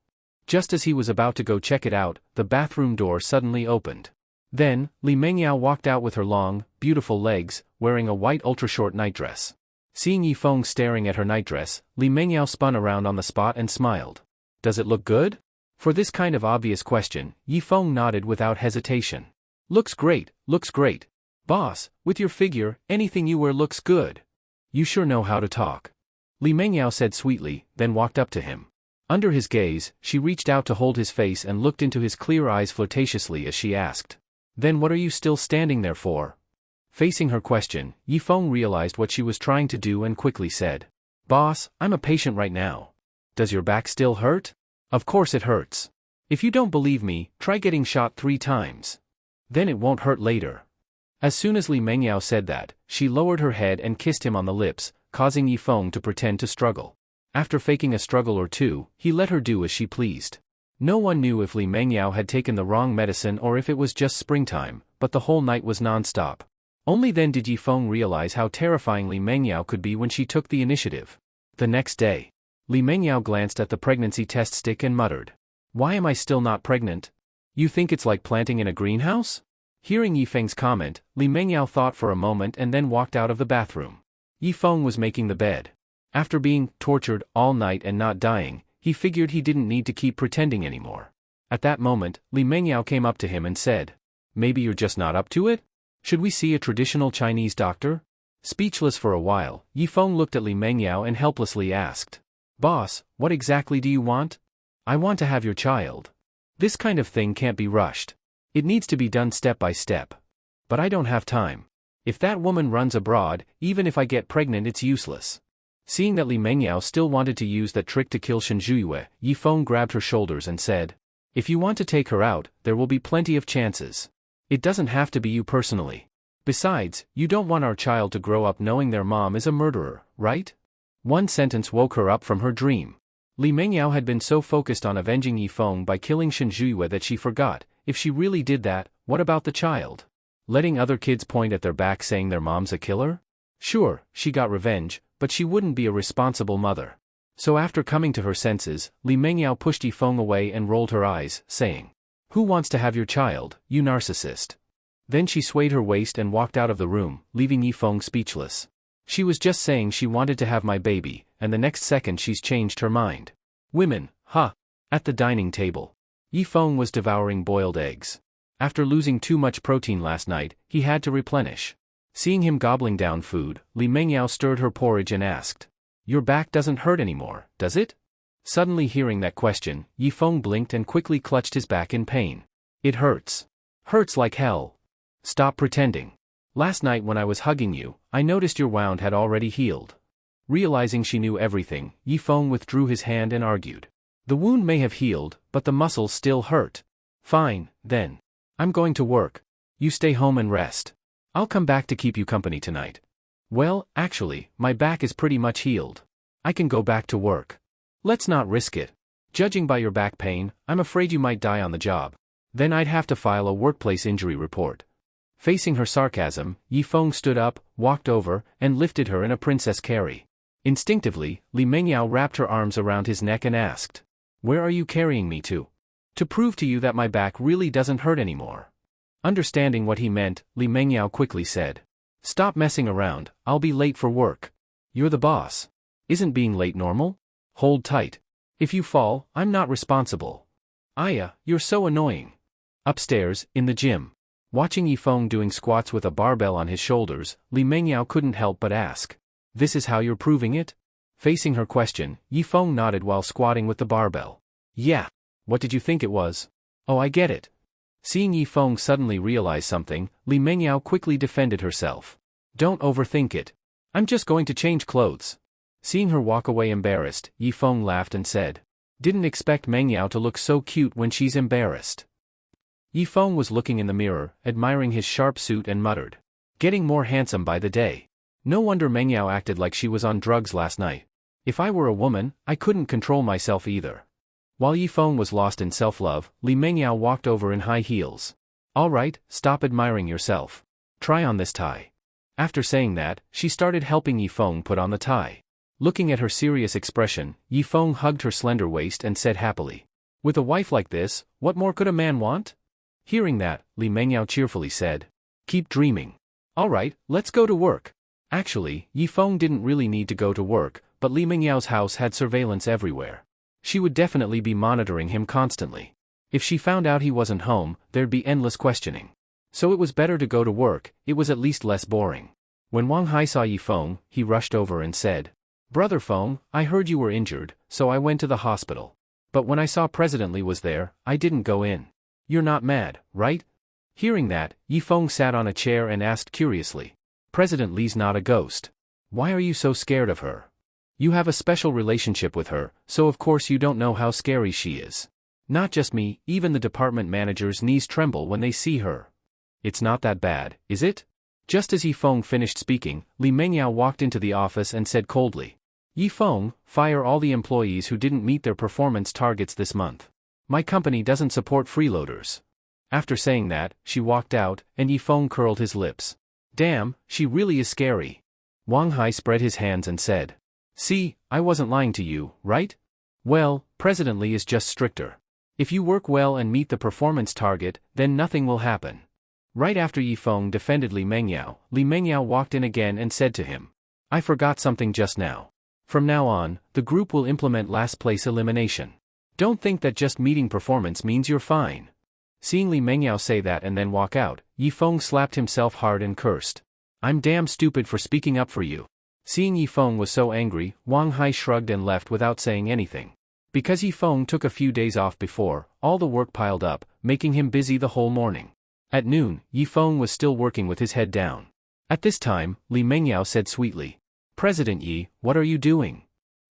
Just as he was about to go check it out, the bathroom door suddenly opened. Then, Li Mengyao walked out with her long, beautiful legs, wearing a white ultra-short nightdress. Seeing Yifeng staring at her nightdress, Li Mengyao spun around on the spot and smiled. Does it look good? For this kind of obvious question, Yifeng nodded without hesitation. Looks great, looks great. Boss, with your figure, anything you wear looks good. You sure know how to talk. Li Mengyao said sweetly, then walked up to him. Under his gaze, she reached out to hold his face and looked into his clear eyes flirtatiously as she asked. Then what are you still standing there for? Facing her question, Yifeng realized what she was trying to do and quickly said. Boss, I'm a patient right now. Does your back still hurt? Of course it hurts. If you don't believe me, try getting shot 3 times. Then it won't hurt later. As soon as Li Mengyao said that, she lowered her head and kissed him on the lips, causing Yifeng to pretend to struggle. After faking a struggle or two, he let her do as she pleased. No one knew if Li Mengyao had taken the wrong medicine or if it was just springtime, but the whole night was non-stop. Only then did Yifeng realize how terrifying Li Mengyao could be when she took the initiative. The next day, Li Mengyao glanced at the pregnancy test stick and muttered. Why am I still not pregnant? You think it's like planting in a greenhouse? Hearing Yifeng's comment, Li Mengyao thought for a moment and then walked out of the bathroom. Yifeng was making the bed. After being tortured all night and not dying, he figured he didn't need to keep pretending anymore. At that moment, Li Mengyao came up to him and said, Maybe you're just not up to it? Should we see a traditional Chinese doctor? Speechless for a while, Yifeng looked at Li Mengyao and helplessly asked. Boss, what exactly do you want? I want to have your child. This kind of thing can't be rushed. It needs to be done step by step. But I don't have time. If that woman runs abroad, even if I get pregnant it's useless. Seeing that Li Mengyao still wanted to use that trick to kill Shen Zhuiyue, Yifeng grabbed her shoulders and said, If you want to take her out, there will be plenty of chances. It doesn't have to be you personally. Besides, you don't want our child to grow up knowing their mom is a murderer, right? One sentence woke her up from her dream. Li Mengyao had been so focused on avenging Yifeng by killing Shen Zhuiyue that she forgot, if she really did that, what about the child? Letting other kids point at their back saying their mom's a killer? Sure, she got revenge, but she wouldn't be a responsible mother. So after coming to her senses, Li Mengyao pushed Yifeng away and rolled her eyes, saying, Who wants to have your child, you narcissist? Then she swayed her waist and walked out of the room, leaving Yifeng speechless. She was just saying she wanted to have my baby, and the next second she's changed her mind. Women, huh? At the dining table, Yifeng was devouring boiled eggs. After losing too much protein last night, he had to replenish. Seeing him gobbling down food, Li Mengyao stirred her porridge and asked, Your back doesn't hurt anymore, does it? Suddenly hearing that question, Yifeng blinked and quickly clutched his back in pain. It hurts. Hurts like hell. Stop pretending. Last night when I was hugging you, I noticed your wound had already healed. Realizing she knew everything, Yifeng withdrew his hand and argued. The wound may have healed, but the muscles still hurt. Fine, then. I'm going to work. You stay home and rest. I'll come back to keep you company tonight. Well, actually, my back is pretty much healed. I can go back to work. Let's not risk it. Judging by your back pain, I'm afraid you might die on the job. Then I'd have to file a workplace injury report. Facing her sarcasm, Yifeng stood up, walked over, and lifted her in a princess carry. Instinctively, Li Mengyao wrapped her arms around his neck and asked, "Where are you carrying me to?" "To prove to you that my back really doesn't hurt anymore." Understanding what he meant, Li Mengyao quickly said, "Stop messing around, I'll be late for work." "You're the boss. Isn't being late normal? Hold tight. If you fall, I'm not responsible." "Aya, you're so annoying." Upstairs, in the gym. Watching Yifeng doing squats with a barbell on his shoulders, Li Mengyao couldn't help but ask, "This is how you're proving it?" Facing her question, Yifeng nodded while squatting with the barbell. "Yeah. What did you think it was?" "Oh, I get it." Seeing Yifeng suddenly realize something, Li Mengyao quickly defended herself. "Don't overthink it. I'm just going to change clothes." Seeing her walk away embarrassed, Yifeng laughed and said, "Didn't expect Mengyao to look so cute when she's embarrassed." Yifeng was looking in the mirror, admiring his sharp suit and muttered, "Getting more handsome by the day. No wonder Mengyao acted like she was on drugs last night. If I were a woman, I couldn't control myself either." While Yifeng was lost in self-love, Li Mengyao walked over in high heels. "All right, stop admiring yourself. Try on this tie." After saying that, she started helping Yifeng put on the tie. Looking at her serious expression, Yifeng hugged her slender waist and said happily, "With a wife like this, what more could a man want?" Hearing that, Li Mengyao cheerfully said, "Keep dreaming. All right, let's go to work." Actually, Yifeng didn't really need to go to work, but Li Mengyao's house had surveillance everywhere. She would definitely be monitoring him constantly. If she found out he wasn't home, there'd be endless questioning. So it was better to go to work, it was at least less boring. When Wang Hai saw Yifeng, he rushed over and said, "Brother Feng, I heard you were injured, so I went to the hospital. But when I saw President Li was there, I didn't go in. You're not mad, right?" Hearing that, Yifeng sat on a chair and asked curiously, "President Li's not a ghost. Why are you so scared of her? You have a special relationship with her, so of course you don't know how scary she is. Not just me, even the department manager's knees tremble when they see her. It's not that bad, is it?" Just as Yifeng finished speaking, Li Mengyao walked into the office and said coldly, "Yifeng, fire all the employees who didn't meet their performance targets this month. My company doesn't support freeloaders." After saying that, she walked out, and Yifeng curled his lips. "Damn, she really is scary." Wang Hai spread his hands and said, "See, I wasn't lying to you, right? Well, President Li is just stricter. If you work well and meet the performance target, then nothing will happen." Right after Yifeng defended Li Mengyao walked in again and said to him, "I forgot something just now. From now on, the group will implement last place elimination. Don't think that just meeting performance means you're fine." Seeing Li Mengyao say that and then walk out, Yifeng slapped himself hard and cursed, "I'm damn stupid for speaking up for you." Seeing Yifeng was so angry, Wang Hai shrugged and left without saying anything. Because Yifeng took a few days off before, all the work piled up, making him busy the whole morning. At noon, Yifeng was still working with his head down. At this time, Li Mengyao said sweetly, "President Yi, what are you doing?"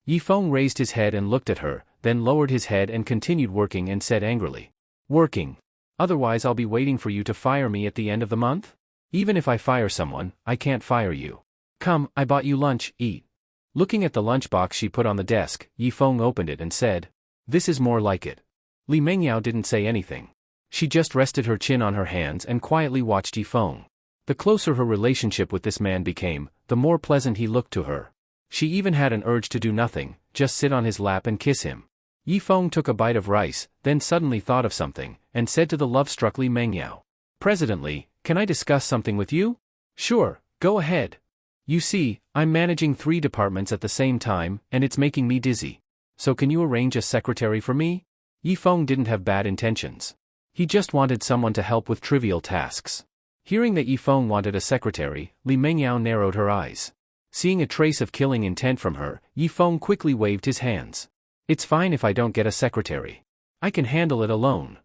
Yifeng raised his head and looked at her, then lowered his head and continued working and said angrily, "Working? Otherwise I'll be waiting for you to fire me at the end of the month? Even if I fire someone, I can't fire you. Come, I bought you lunch, eat." Looking at the lunchbox she put on the desk, Yifeng opened it and said, "This is more like it." Li Mengyao didn't say anything. She just rested her chin on her hands and quietly watched Yifeng. The closer her relationship with this man became, the more pleasant he looked to her. She even had an urge to do nothing, just sit on his lap and kiss him. Yifeng took a bite of rice, then suddenly thought of something, and said to the love-struck Li Mengyao, "President Li, can I discuss something with you?" "Sure, go ahead. You see, I'm managing 3 departments at the same time, and it's making me dizzy. So can you arrange a secretary for me?" Yifeng didn't have bad intentions. He just wanted someone to help with trivial tasks. Hearing that Yifeng wanted a secretary, Li Mengyao narrowed her eyes. Seeing a trace of killing intent from her, Yifeng quickly waved his hands. "It's fine if I don't get a secretary. I can handle it alone."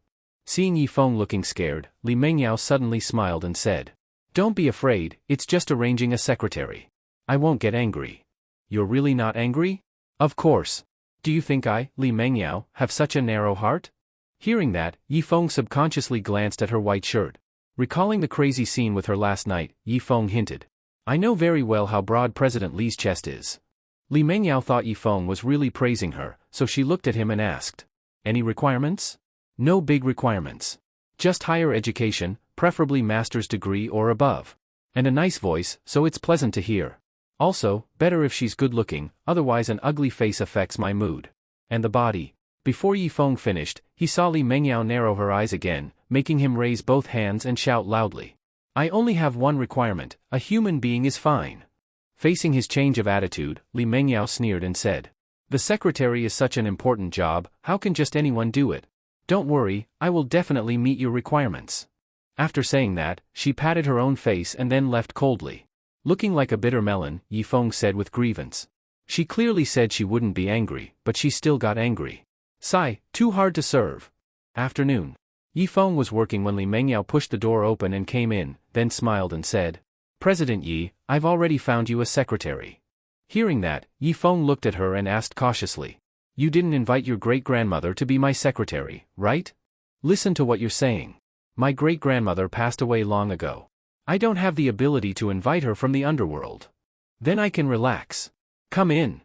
Seeing Yifeng looking scared, Li Mengyao suddenly smiled and said, "Don't be afraid, it's just arranging a secretary. I won't get angry." You're really not angry? Of course. Do you think I, Li Mengyao, have such a narrow heart? Hearing that, Yifeng subconsciously glanced at her white shirt. Recalling the crazy scene with her last night, Yifeng hinted. I know very well how broad President Li's chest is. Li Mengyao thought Yifeng was really praising her, so she looked at him and asked. Any requirements? No big requirements. Just higher education, preferably master's degree or above. And a nice voice, so it's pleasant to hear. Also, better if she's good-looking, otherwise an ugly face affects my mood. And the body. Before Yifeng finished, he saw Li Mengyao narrow her eyes again, making him raise both hands and shout loudly. I only have one requirement, a human being is fine. Facing his change of attitude, Li Mengyao sneered and said. The secretary is such an important job, how can just anyone do it? Don't worry, I will definitely meet your requirements. After saying that, she patted her own face and then left coldly. Looking like a bitter melon, Yifeng said with grievance. She clearly said she wouldn't be angry, but she still got angry. Sigh, too hard to serve. Afternoon. Yifeng was working when Li Mengyao pushed the door open and came in, then smiled and said. President Yi, I've already found you a secretary. Hearing that, Yifeng looked at her and asked cautiously. You didn't invite your great-grandmother to be my secretary, right? Listen to what you're saying. My great-grandmother passed away long ago. I don't have the ability to invite her from the underworld. Then I can relax. Come in.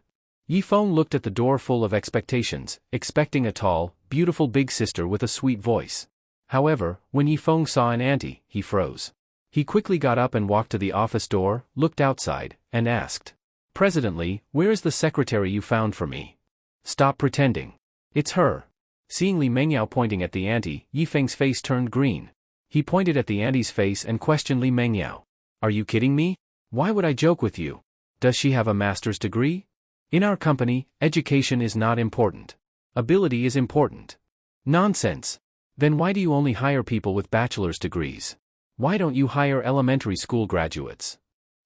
Yifeng looked at the door full of expectations, expecting a tall, beautiful big sister with a sweet voice. However, when Yifeng saw an auntie, he froze. He quickly got up and walked to the office door, looked outside, and asked. President Li, where's the secretary you found for me? Stop pretending. It's her. Seeing Li Mengyao pointing at the auntie, Yifeng's face turned green. He pointed at the auntie's face and questioned Li Mengyao. Are you kidding me? Why would I joke with you? Does she have a master's degree? In our company, education is not important. Ability is important. Nonsense. Then why do you only hire people with bachelor's degrees? Why don't you hire elementary school graduates?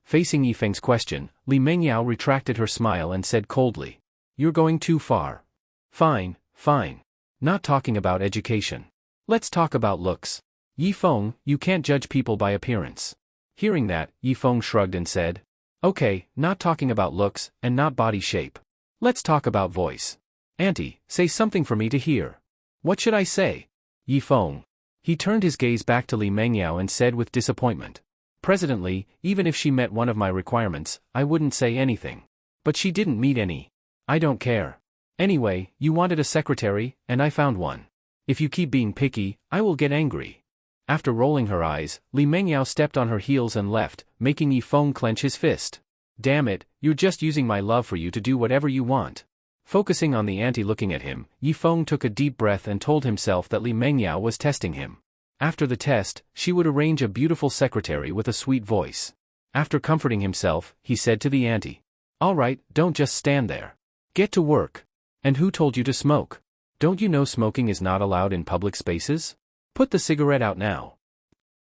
Facing Yifeng's question, Li Mengyao retracted her smile and said coldly. You're going too far. Fine, fine. Not talking about education. Let's talk about looks. Yifeng, you can't judge people by appearance. Hearing that, Yifeng shrugged and said. Okay, not talking about looks, and not body shape. Let's talk about voice. Auntie, say something for me to hear. What should I say? Yifeng. He turned his gaze back to Li Mengyao and said with disappointment. President Li, even if she met one of my requirements, I wouldn't say anything. But she didn't meet any. I don't care. Anyway, you wanted a secretary, and I found one. If you keep being picky, I will get angry. After rolling her eyes, Li Mengyao stepped on her heels and left, making Yifeng clench his fist. Damn it, you're just using my love for you to do whatever you want. Focusing on the auntie looking at him, Yifeng took a deep breath and told himself that Li Mengyao was testing him. After the test, she would arrange a beautiful secretary with a sweet voice. After comforting himself, he said to the auntie. Alright, don't just stand there. Get to work. And who told you to smoke? Don't you know smoking is not allowed in public spaces? Put the cigarette out now.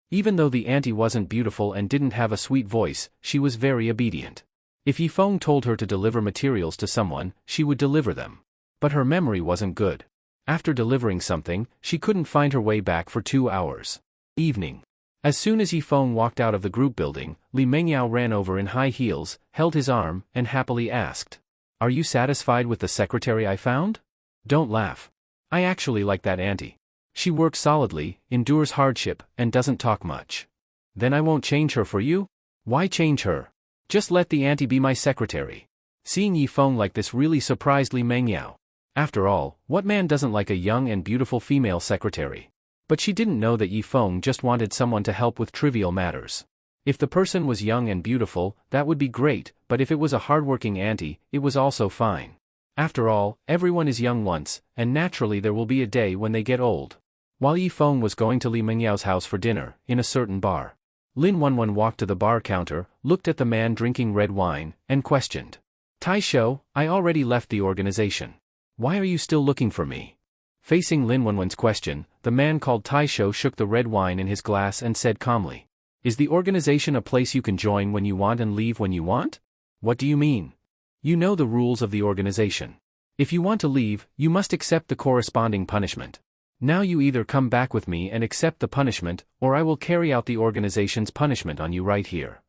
Even though the auntie wasn't beautiful and didn't have a sweet voice, she was very obedient. If Yifeng told her to deliver materials to someone, she would deliver them. But her memory wasn't good. After delivering something, she couldn't find her way back for 2 hours. Evening. As soon as Yifeng walked out of the group building, Li Mengyao ran over in high heels, held his arm, and happily asked. Are you satisfied with the secretary I found? Don't laugh. I actually like that auntie. She works solidly, endures hardship, and doesn't talk much. Then I won't change her for you? Why change her? Just let the auntie be my secretary. Seeing Yifeng like this really surprised Li Mengyao. After all, what man doesn't like a young and beautiful female secretary? But she didn't know that Yifeng just wanted someone to help with trivial matters. If the person was young and beautiful, that would be great, but if it was a hardworking auntie, it was also fine. After all, everyone is young once, and naturally there will be a day when they get old. While Yifeng was going to Li Mengyao's house for dinner, in a certain bar, Lin Wanwan walked to the bar counter, looked at the man drinking red wine, and questioned. Taisho, I already left the organization. Why are you still looking for me? Facing Lin Wanwan's question, the man called Taisho shook the red wine in his glass and said calmly. Is the organization a place you can join when you want and leave when you want? What do you mean? You know the rules of the organization. If you want to leave, you must accept the corresponding punishment. Now you either come back with me and accept the punishment, or I will carry out the organization's punishment on you right here.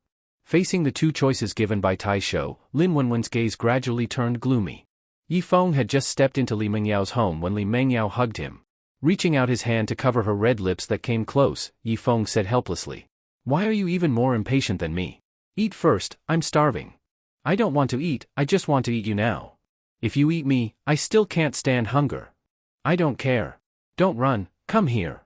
Facing the two choices given by Taisho, Lin Wanwan's gaze gradually turned gloomy. Yifeng had just stepped into Li Mengyao's home when Li Mengyao hugged him. Reaching out his hand to cover her red lips that came close, Yifeng said helplessly. Why are you even more impatient than me? Eat first, I'm starving. I don't want to eat, I just want to eat you now. If you eat me, I still can't stand hunger. I don't care. Don't run, come here.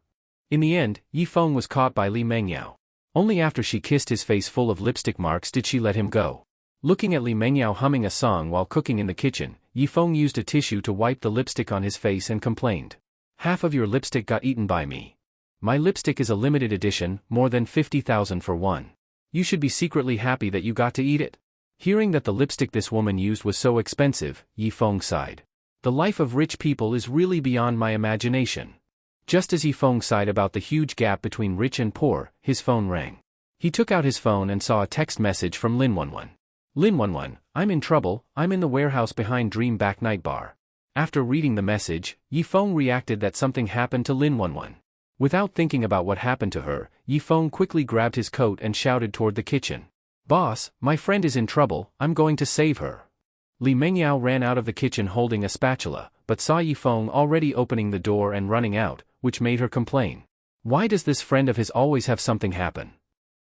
In the end, Yifeng was caught by Li Mengyao. Only after she kissed his face full of lipstick marks did she let him go. Looking at Li Mengyao humming a song while cooking in the kitchen, Yifeng used a tissue to wipe the lipstick on his face and complained. Half of your lipstick got eaten by me. My lipstick is a limited edition, more than 50,000 for one. You should be secretly happy that you got to eat it. Hearing that the lipstick this woman used was so expensive, Yifeng sighed. The life of rich people is really beyond my imagination. Just as Yifeng sighed about the huge gap between rich and poor, his phone rang. He took out his phone and saw a text message from Lin Wanwan. Lin Wanwan, I'm in trouble, I'm in the warehouse behind Dream Back Night Bar. After reading the message, Yifeng reacted that something happened to Lin Wanwan. Without thinking about what happened to her, Yifeng quickly grabbed his coat and shouted toward the kitchen. Boss, my friend is in trouble, I'm going to save her. Li Mengyao ran out of the kitchen holding a spatula, but saw Yifeng already opening the door and running out, which made her complain. Why does this friend of his always have something happen?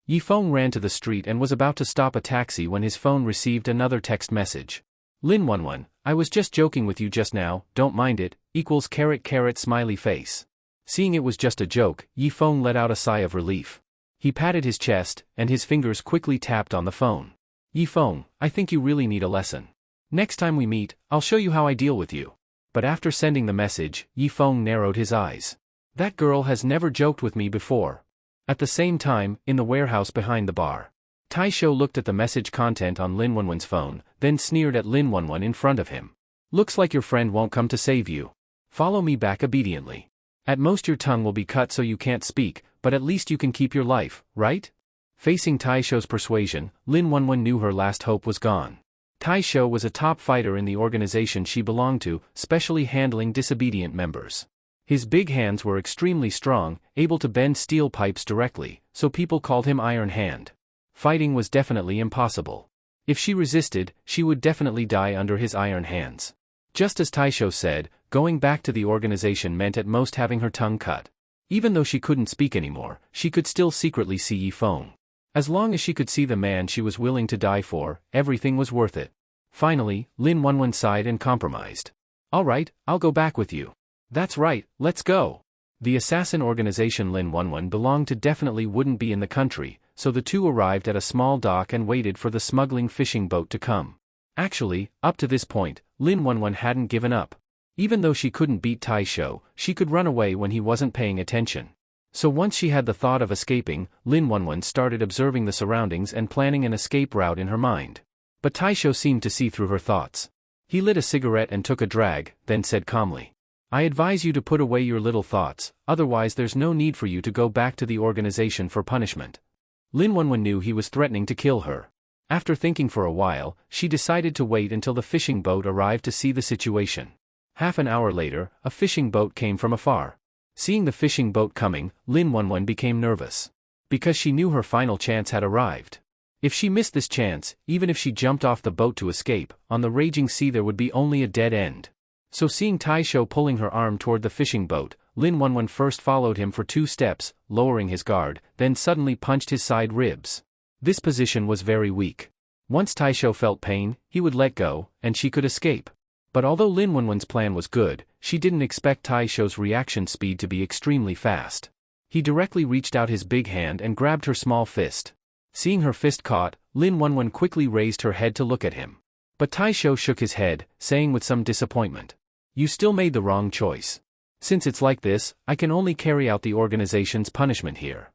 Yifeng ran to the street and was about to stop a taxi when his phone received another text message. Lin Wanwan, I was just joking with you just now, don't mind it, equals ** smiley face. Seeing it was just a joke, Yifeng let out a sigh of relief. He patted his chest, and his fingers quickly tapped on the phone. Yifeng, I think you really need a lesson. Next time we meet, I'll show you how I deal with you. But after sending the message, Yifeng narrowed his eyes. That girl has never joked with me before. At the same time, in the warehouse behind the bar, Taisho looked at the message content on Lin Wanwan's phone, then sneered at Lin Wanwan in front of him. Looks like your friend won't come to save you. Follow me back obediently. At most your tongue will be cut so you can't speak, but at least you can keep your life, right? Facing Taisho's persuasion, Lin Wanwan knew her last hope was gone. Taisho was a top fighter in the organization she belonged to, specially handling disobedient members. His big hands were extremely strong, able to bend steel pipes directly, so people called him Iron Hand. Fighting was definitely impossible. If she resisted, she would definitely die under his iron hands. Just as Taisho said, going back to the organization meant at most having her tongue cut. Even though she couldn't speak anymore, she could still secretly see Yifeng. As long as she could see the man she was willing to die for, everything was worth it. Finally, Lin Wanwan sighed and compromised. Alright, I'll go back with you. That's right, let's go. The assassin organization Lin Wanwan belonged to definitely wouldn't be in the country, so the two arrived at a small dock and waited for the smuggling fishing boat to come. Actually, up to this point, Lin Wanwan hadn't given up. Even though she couldn't beat Taisho, she could run away when he wasn't paying attention. So once she had the thought of escaping, Lin Wanwan started observing the surroundings and planning an escape route in her mind. But Taisho seemed to see through her thoughts. He lit a cigarette and took a drag, then said calmly, I advise you to put away your little thoughts, otherwise there's no need for you to go back to the organization for punishment. Lin Wanwan knew he was threatening to kill her. After thinking for a while, she decided to wait until the fishing boat arrived to see the situation. Half an hour later, a fishing boat came from afar. Seeing the fishing boat coming, Lin Wanwan became nervous. Because she knew her final chance had arrived. If she missed this chance, even if she jumped off the boat to escape, on the raging sea there would be only a dead end. So seeing Taisho pulling her arm toward the fishing boat, Lin Wanwan first followed him for 2 steps, lowering his guard, then suddenly punched his side ribs. This position was very weak. Once Taisho felt pain, he would let go, and she could escape. But although Lin Wanwan's plan was good, she didn't expect Taisho's reaction speed to be extremely fast. He directly reached out his big hand and grabbed her small fist. Seeing her fist caught, Lin Wanwan quickly raised her head to look at him. But Taisho shook his head, saying with some disappointment, You still made the wrong choice. Since it's like this, I can only carry out the organization's punishment here.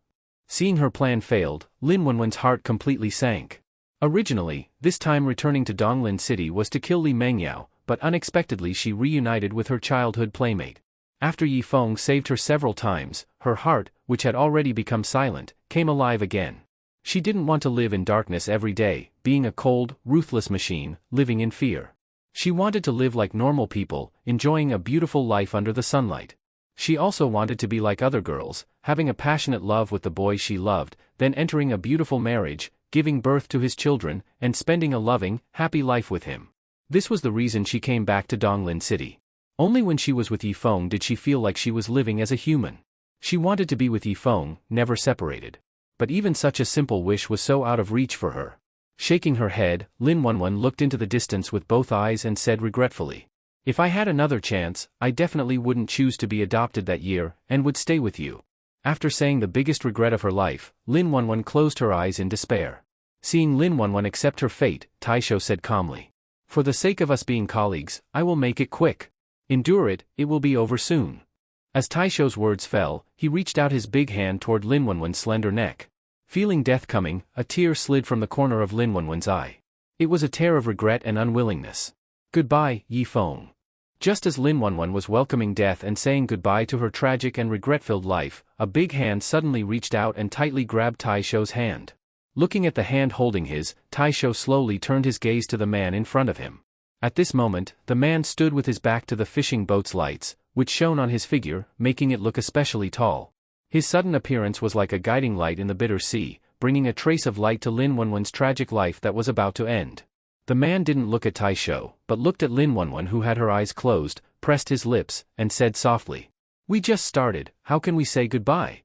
Seeing her plan failed, Lin Wanwan's heart completely sank. Originally, this time returning to Donglin City was to kill Li Mengyao, but unexpectedly she reunited with her childhood playmate. After Yifeng saved her several times, her heart, which had already become silent, came alive again. She didn't want to live in darkness every day, being a cold, ruthless machine, living in fear. She wanted to live like normal people, enjoying a beautiful life under the sunlight. She also wanted to be like other girls, having a passionate love with the boy she loved, then entering a beautiful marriage, giving birth to his children, and spending a loving, happy life with him. This was the reason she came back to Donglin City. Only when she was with Yifeng did she feel like she was living as a human. She wanted to be with Yifeng, never separated. But even such a simple wish was so out of reach for her. Shaking her head, Lin Wanwan looked into the distance with both eyes and said regretfully, "If I had another chance, I definitely wouldn't choose to be adopted that year, and would stay with you." After saying the biggest regret of her life, Lin Wanwan closed her eyes in despair. Seeing Lin Wanwan accept her fate, Taisho said calmly, "For the sake of us being colleagues, I will make it quick. Endure it, it will be over soon." As Taisho's words fell, he reached out his big hand toward Lin Wanwan's slender neck. Feeling death coming, a tear slid from the corner of Lin Wanwan's eye. It was a tear of regret and unwillingness. "Goodbye, Yifeng." Just as Lin Wanwan was welcoming death and saying goodbye to her tragic and regret-filled life, a big hand suddenly reached out and tightly grabbed Taisho's hand. Looking at the hand holding his, Taisho slowly turned his gaze to the man in front of him. At this moment, the man stood with his back to the fishing boat's lights, which shone on his figure, making it look especially tall. His sudden appearance was like a guiding light in the bitter sea, bringing a trace of light to Lin Wanwan's tragic life that was about to end. The man didn't look at Taisho, but looked at Lin Wanwan, who had her eyes closed, pressed his lips, and said softly, "We just started, how can we say goodbye?"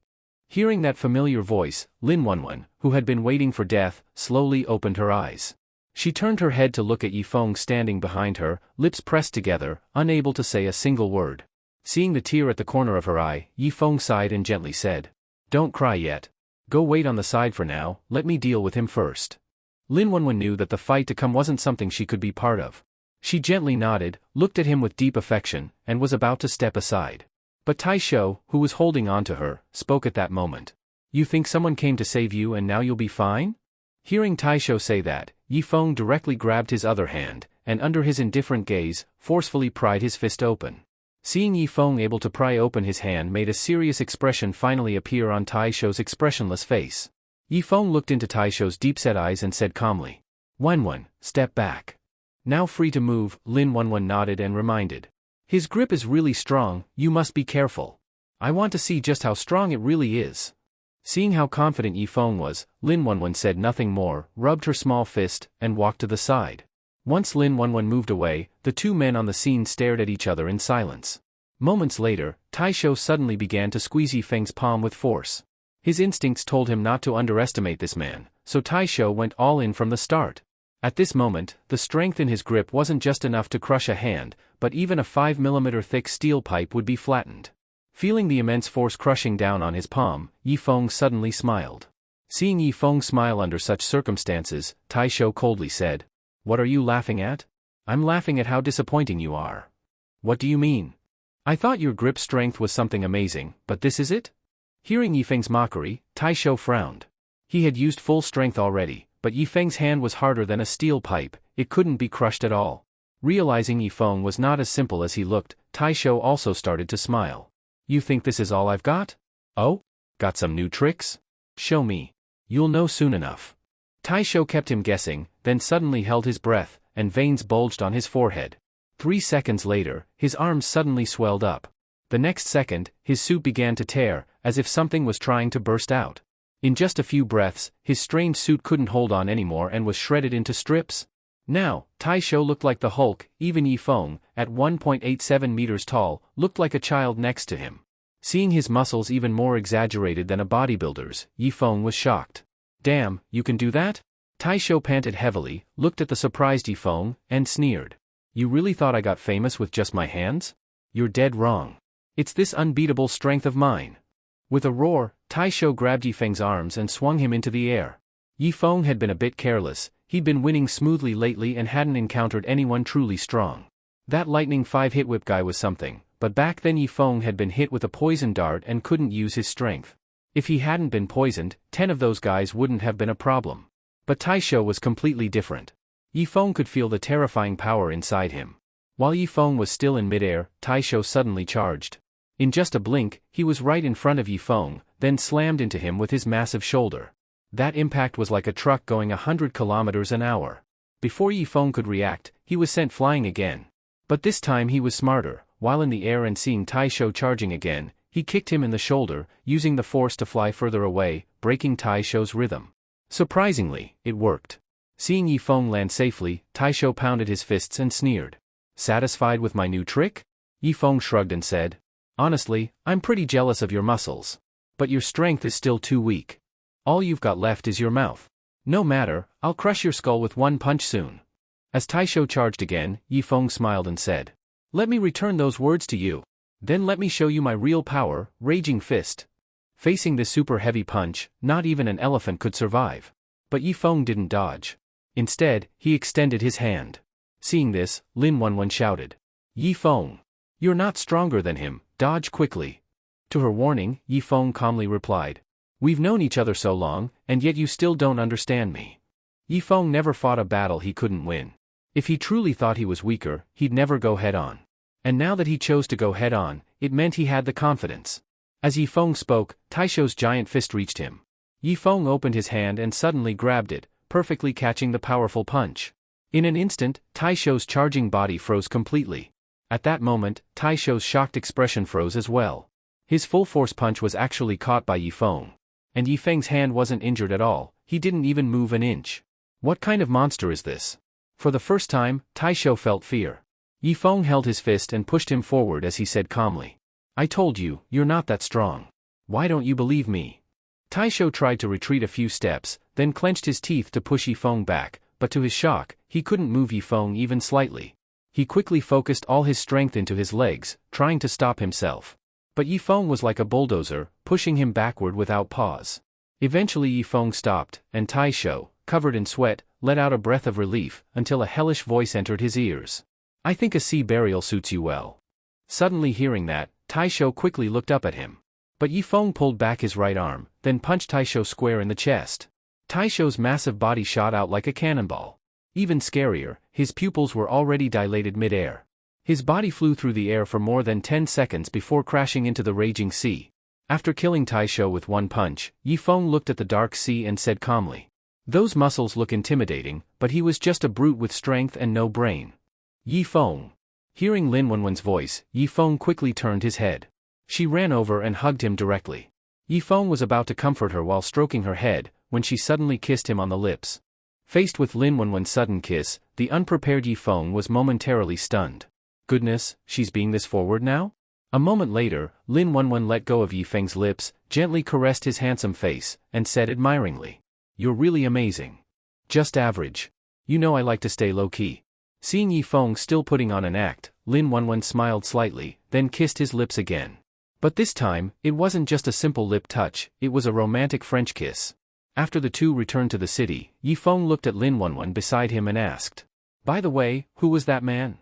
Hearing that familiar voice, Lin Wanwan, who had been waiting for death, slowly opened her eyes. She turned her head to look at Yifeng standing behind her, lips pressed together, unable to say a single word. Seeing the tear at the corner of her eye, Yifeng sighed and gently said, "Don't cry yet. Go wait on the side for now, let me deal with him first." Lin Wanwan knew that the fight to come wasn't something she could be part of. She gently nodded, looked at him with deep affection, and was about to step aside. But Taisho, who was holding on to her, spoke at that moment. "You think someone came to save you and now you'll be fine?" Hearing Taisho say that, Yifeng directly grabbed his other hand, and under his indifferent gaze, forcefully pried his fist open. Seeing Yifeng able to pry open his hand made a serious expression finally appear on Taisho's expressionless face. Yifeng looked into Taisho's deep-set eyes and said calmly, "Wanwan, step back." Now free to move, Lin Wanwan nodded and reminded, "His grip is really strong, you must be careful. I want to see just how strong it really is." Seeing how confident Yifeng was, Lin Wanwan said nothing more, rubbed her small fist, and walked to the side. Once Lin Wanwan moved away, the two men on the scene stared at each other in silence. Moments later, Taisho suddenly began to squeeze Yifeng's palm with force. His instincts told him not to underestimate this man, so Taisho went all in from the start. At this moment, the strength in his grip wasn't just enough to crush a hand, but even a 5 mm thick steel pipe would be flattened. Feeling the immense force crushing down on his palm, Yifeng suddenly smiled. Seeing Yifeng smile under such circumstances, Taisho coldly said, "What are you laughing at?" "I'm laughing at how disappointing you are." "What do you mean?" "I thought your grip strength was something amazing, but this is it?" Hearing Yifeng's mockery, Taisho frowned. He had used full strength already, but Yifeng's hand was harder than a steel pipe, it couldn't be crushed at all. Realizing Yifeng was not as simple as he looked, Taisho also started to smile. "You think this is all I've got? Oh? Got some new tricks? Show me. You'll know soon enough." Taisho kept him guessing, then suddenly held his breath, and veins bulged on his forehead. 3 seconds later, his arms suddenly swelled up. The next second, his suit began to tear, as if something was trying to burst out. In just a few breaths, his strained suit couldn't hold on anymore and was shredded into strips. Now, Taisho looked like the Hulk, even Yifeng, at 1.87 meters tall, looked like a child next to him. Seeing his muscles even more exaggerated than a bodybuilder's, Yifeng was shocked. "Damn, you can do that?" Taisho panted heavily, looked at the surprised Yifeng, and sneered. "You really thought I got famous with just my hands? You're dead wrong. It's this unbeatable strength of mine." With a roar, Taisho grabbed Yifeng's arms and swung him into the air. Yifeng had been a bit careless, he'd been winning smoothly lately and hadn't encountered anyone truly strong. That lightning 5-hit whip guy was something, but back then Yifeng had been hit with a poison dart and couldn't use his strength. If he hadn't been poisoned, 10 of those guys wouldn't have been a problem. But Taisho was completely different. Yifeng could feel the terrifying power inside him. While Yifeng was still in midair, Taisho suddenly charged. In just a blink, he was right in front of Yifeng, then slammed into him with his massive shoulder. That impact was like a truck going 100 kilometers an hour. Before Yifeng could react, he was sent flying again. But this time he was smarter. While in the air and seeing Taisho charging again, he kicked him in the shoulder, using the force to fly further away, breaking Taisho's rhythm. Surprisingly, it worked. Seeing Yifeng land safely, Taisho pounded his fists and sneered. Satisfied with my new trick? Yifeng shrugged and said, honestly, I'm pretty jealous of your muscles. But your strength is still too weak. All you've got left is your mouth. No matter, I'll crush your skull with one punch soon. As Taisho charged again, Yifeng smiled and said, let me return those words to you. Then let me show you my real power, Raging Fist. Facing this super heavy punch, not even an elephant could survive. But Yifeng didn't dodge. Instead, he extended his hand. Seeing this, Lin Wanwan shouted, Yifeng, you're not stronger than him, dodge quickly. To her warning, Yifeng calmly replied, we've known each other so long, and yet you still don't understand me. Yifeng never fought a battle he couldn't win. If he truly thought he was weaker, he'd never go head-on. And now that he chose to go head-on, it meant he had the confidence. As Yifeng spoke, Taisho's giant fist reached him. Yifeng opened his hand and suddenly grabbed it, perfectly catching the powerful punch. In an instant, Taisho's charging body froze completely. At that moment, Taisho's shocked expression froze as well. His full-force punch was actually caught by Yifeng. And Yifeng's hand wasn't injured at all, he didn't even move an inch. What kind of monster is this? For the first time, Taisho felt fear. Yifeng held his fist and pushed him forward as he said calmly, I told you, you're not that strong. Why don't you believe me? Taisho tried to retreat a few steps, then clenched his teeth to push Yifeng back, but to his shock, he couldn't move Yifeng even slightly. He quickly focused all his strength into his legs, trying to stop himself. But Yifeng was like a bulldozer, pushing him backward without pause. Eventually Yifeng stopped, and Taisho, covered in sweat, let out a breath of relief, until a hellish voice entered his ears. I think a sea burial suits you well. Suddenly hearing that, Taisho quickly looked up at him. But Yifeng pulled back his right arm, then punched Taisho square in the chest. Taisho's massive body shot out like a cannonball. Even scarier, his pupils were already dilated mid-air. His body flew through the air for more than 10 seconds before crashing into the raging sea. After killing Taisho with one punch, Yifeng looked at the dark sea and said calmly, those muscles look intimidating, but he was just a brute with strength and no brain. Yifeng. Hearing Lin Wanwan's voice, Yifeng quickly turned his head. She ran over and hugged him directly. Yifeng was about to comfort her while stroking her head, when she suddenly kissed him on the lips. Faced with Lin Wanwan's sudden kiss, the unprepared Yifeng was momentarily stunned. Goodness, she's being this forward now? A moment later, Lin Wanwan let go of Yifeng's lips, gently caressed his handsome face, and said admiringly, you're really amazing. Just average. You know I like to stay low-key. Seeing Yifeng still putting on an act, Lin Wanwan smiled slightly, then kissed his lips again. But this time, it wasn't just a simple lip touch, it was a romantic French kiss. After the two returned to the city, Yifeng looked at Lin Wanwan beside him and asked, by the way, who was that man?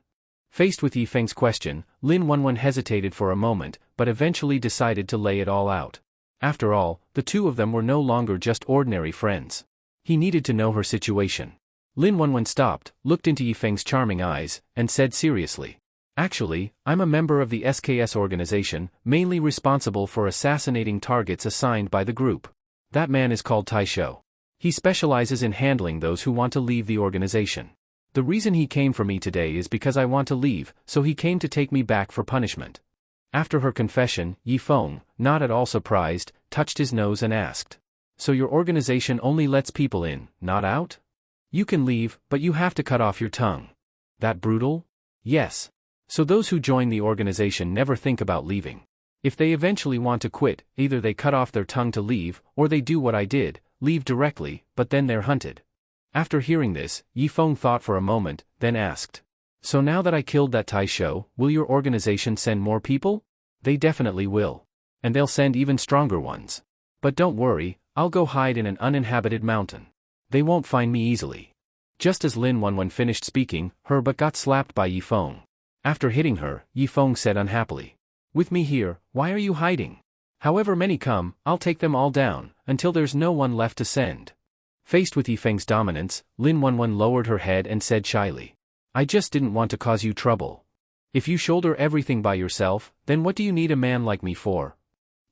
Faced with Yifeng's question, Lin Wanwan hesitated for a moment, but eventually decided to lay it all out. After all, the two of them were no longer just ordinary friends. He needed to know her situation. Lin Wanwan stopped, looked into Yifeng's charming eyes, and said seriously, actually, I'm a member of the SKS organization, mainly responsible for assassinating targets assigned by the group. That man is called Taisho. He specializes in handling those who want to leave the organization. The reason he came for me today is because I want to leave, so he came to take me back for punishment. After her confession, Yifeng, not at all surprised, touched his nose and asked, so your organization only lets people in, not out? You can leave, but you have to cut off your tongue. That brutal? Yes. So those who join the organization never think about leaving. If they eventually want to quit, either they cut off their tongue to leave, or they do what I did, leave directly, but then they're hunted. After hearing this, Yifeng thought for a moment, then asked, so now that I killed that Taisho, will your organization send more people? They definitely will. And they'll send even stronger ones. But don't worry, I'll go hide in an uninhabited mountain. They won't find me easily. Just as Lin Wanwan finished speaking, her butt got slapped by Yifeng. After hitting her, Yifeng said unhappily, with me here, why are you hiding? However many come, I'll take them all down, until there's no one left to send. Faced with Yifeng's dominance, Lin Wanwan lowered her head and said shyly, I just didn't want to cause you trouble. If you shoulder everything by yourself, then what do you need a man like me for?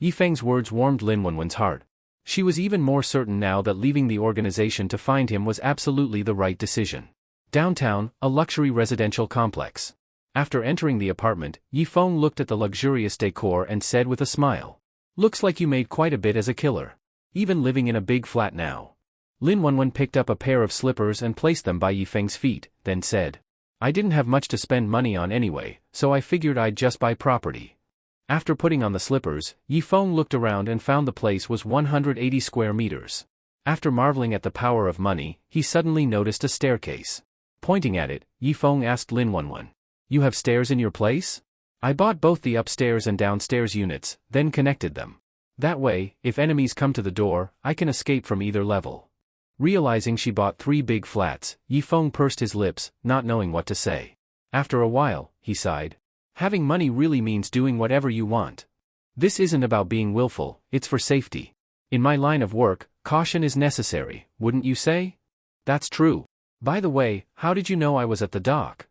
Yifeng's words warmed Lin Wanwan's heart. She was even more certain now that leaving the organization to find him was absolutely the right decision. Downtown, a luxury residential complex. After entering the apartment, Yifeng looked at the luxurious decor and said with a smile, looks like you made quite a bit as a killer. Even living in a big flat now. Lin Wanwan picked up a pair of slippers and placed them by Yifeng's feet, then said, I didn't have much to spend money on anyway, so I figured I'd just buy property. After putting on the slippers, Yifeng looked around and found the place was 180 square meters. After marveling at the power of money, he suddenly noticed a staircase. Pointing at it, Yifeng asked Lin Wanwan, You have stairs in your place? I bought both the upstairs and downstairs units, then connected them. That way, if enemies come to the door, I can escape from either level. Realizing she bought 3 big flats, Yifeng pursed his lips, not knowing what to say. After a while, he sighed. Having money really means doing whatever you want. This isn't about being willful, it's for safety. In my line of work, caution is necessary, wouldn't you say? That's true. By the way, how did you know I was at the dock?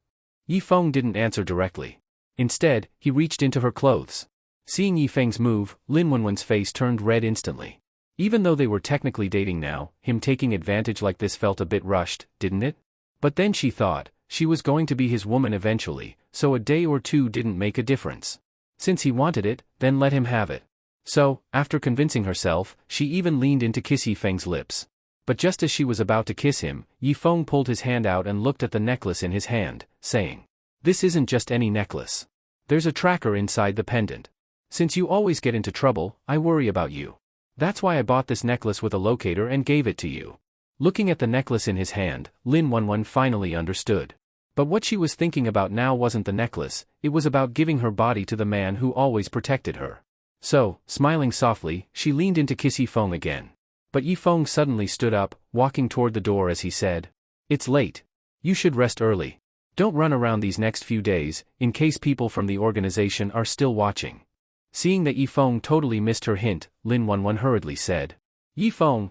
Yifeng didn't answer directly. Instead, he reached into her clothes. Seeing Yifeng's move, Lin Wanwan's face turned red instantly. Even though they were technically dating now, him taking advantage like this felt a bit rushed, didn't it? But then she thought, she was going to be his woman eventually, so a day or two didn't make a difference. Since he wanted it, then let him have it. So, after convincing herself, she even leaned in to kiss Yifeng's lips. But just as she was about to kiss him, Yifeng pulled his hand out and looked at the necklace in his hand, saying, This isn't just any necklace. There's a tracker inside the pendant. Since you always get into trouble, I worry about you. That's why I bought this necklace with a locator and gave it to you. Looking at the necklace in his hand, Lin Wanwan finally understood. But what she was thinking about now wasn't the necklace, it was about giving her body to the man who always protected her. So, smiling softly, she leaned in to kiss Yifeng again. But Yifeng suddenly stood up, walking toward the door as he said, It's late. You should rest early. Don't run around these next few days, in case people from the organization are still watching. Seeing that Yifeng totally missed her hint, Lin Wanwan hurriedly said, Yifeng,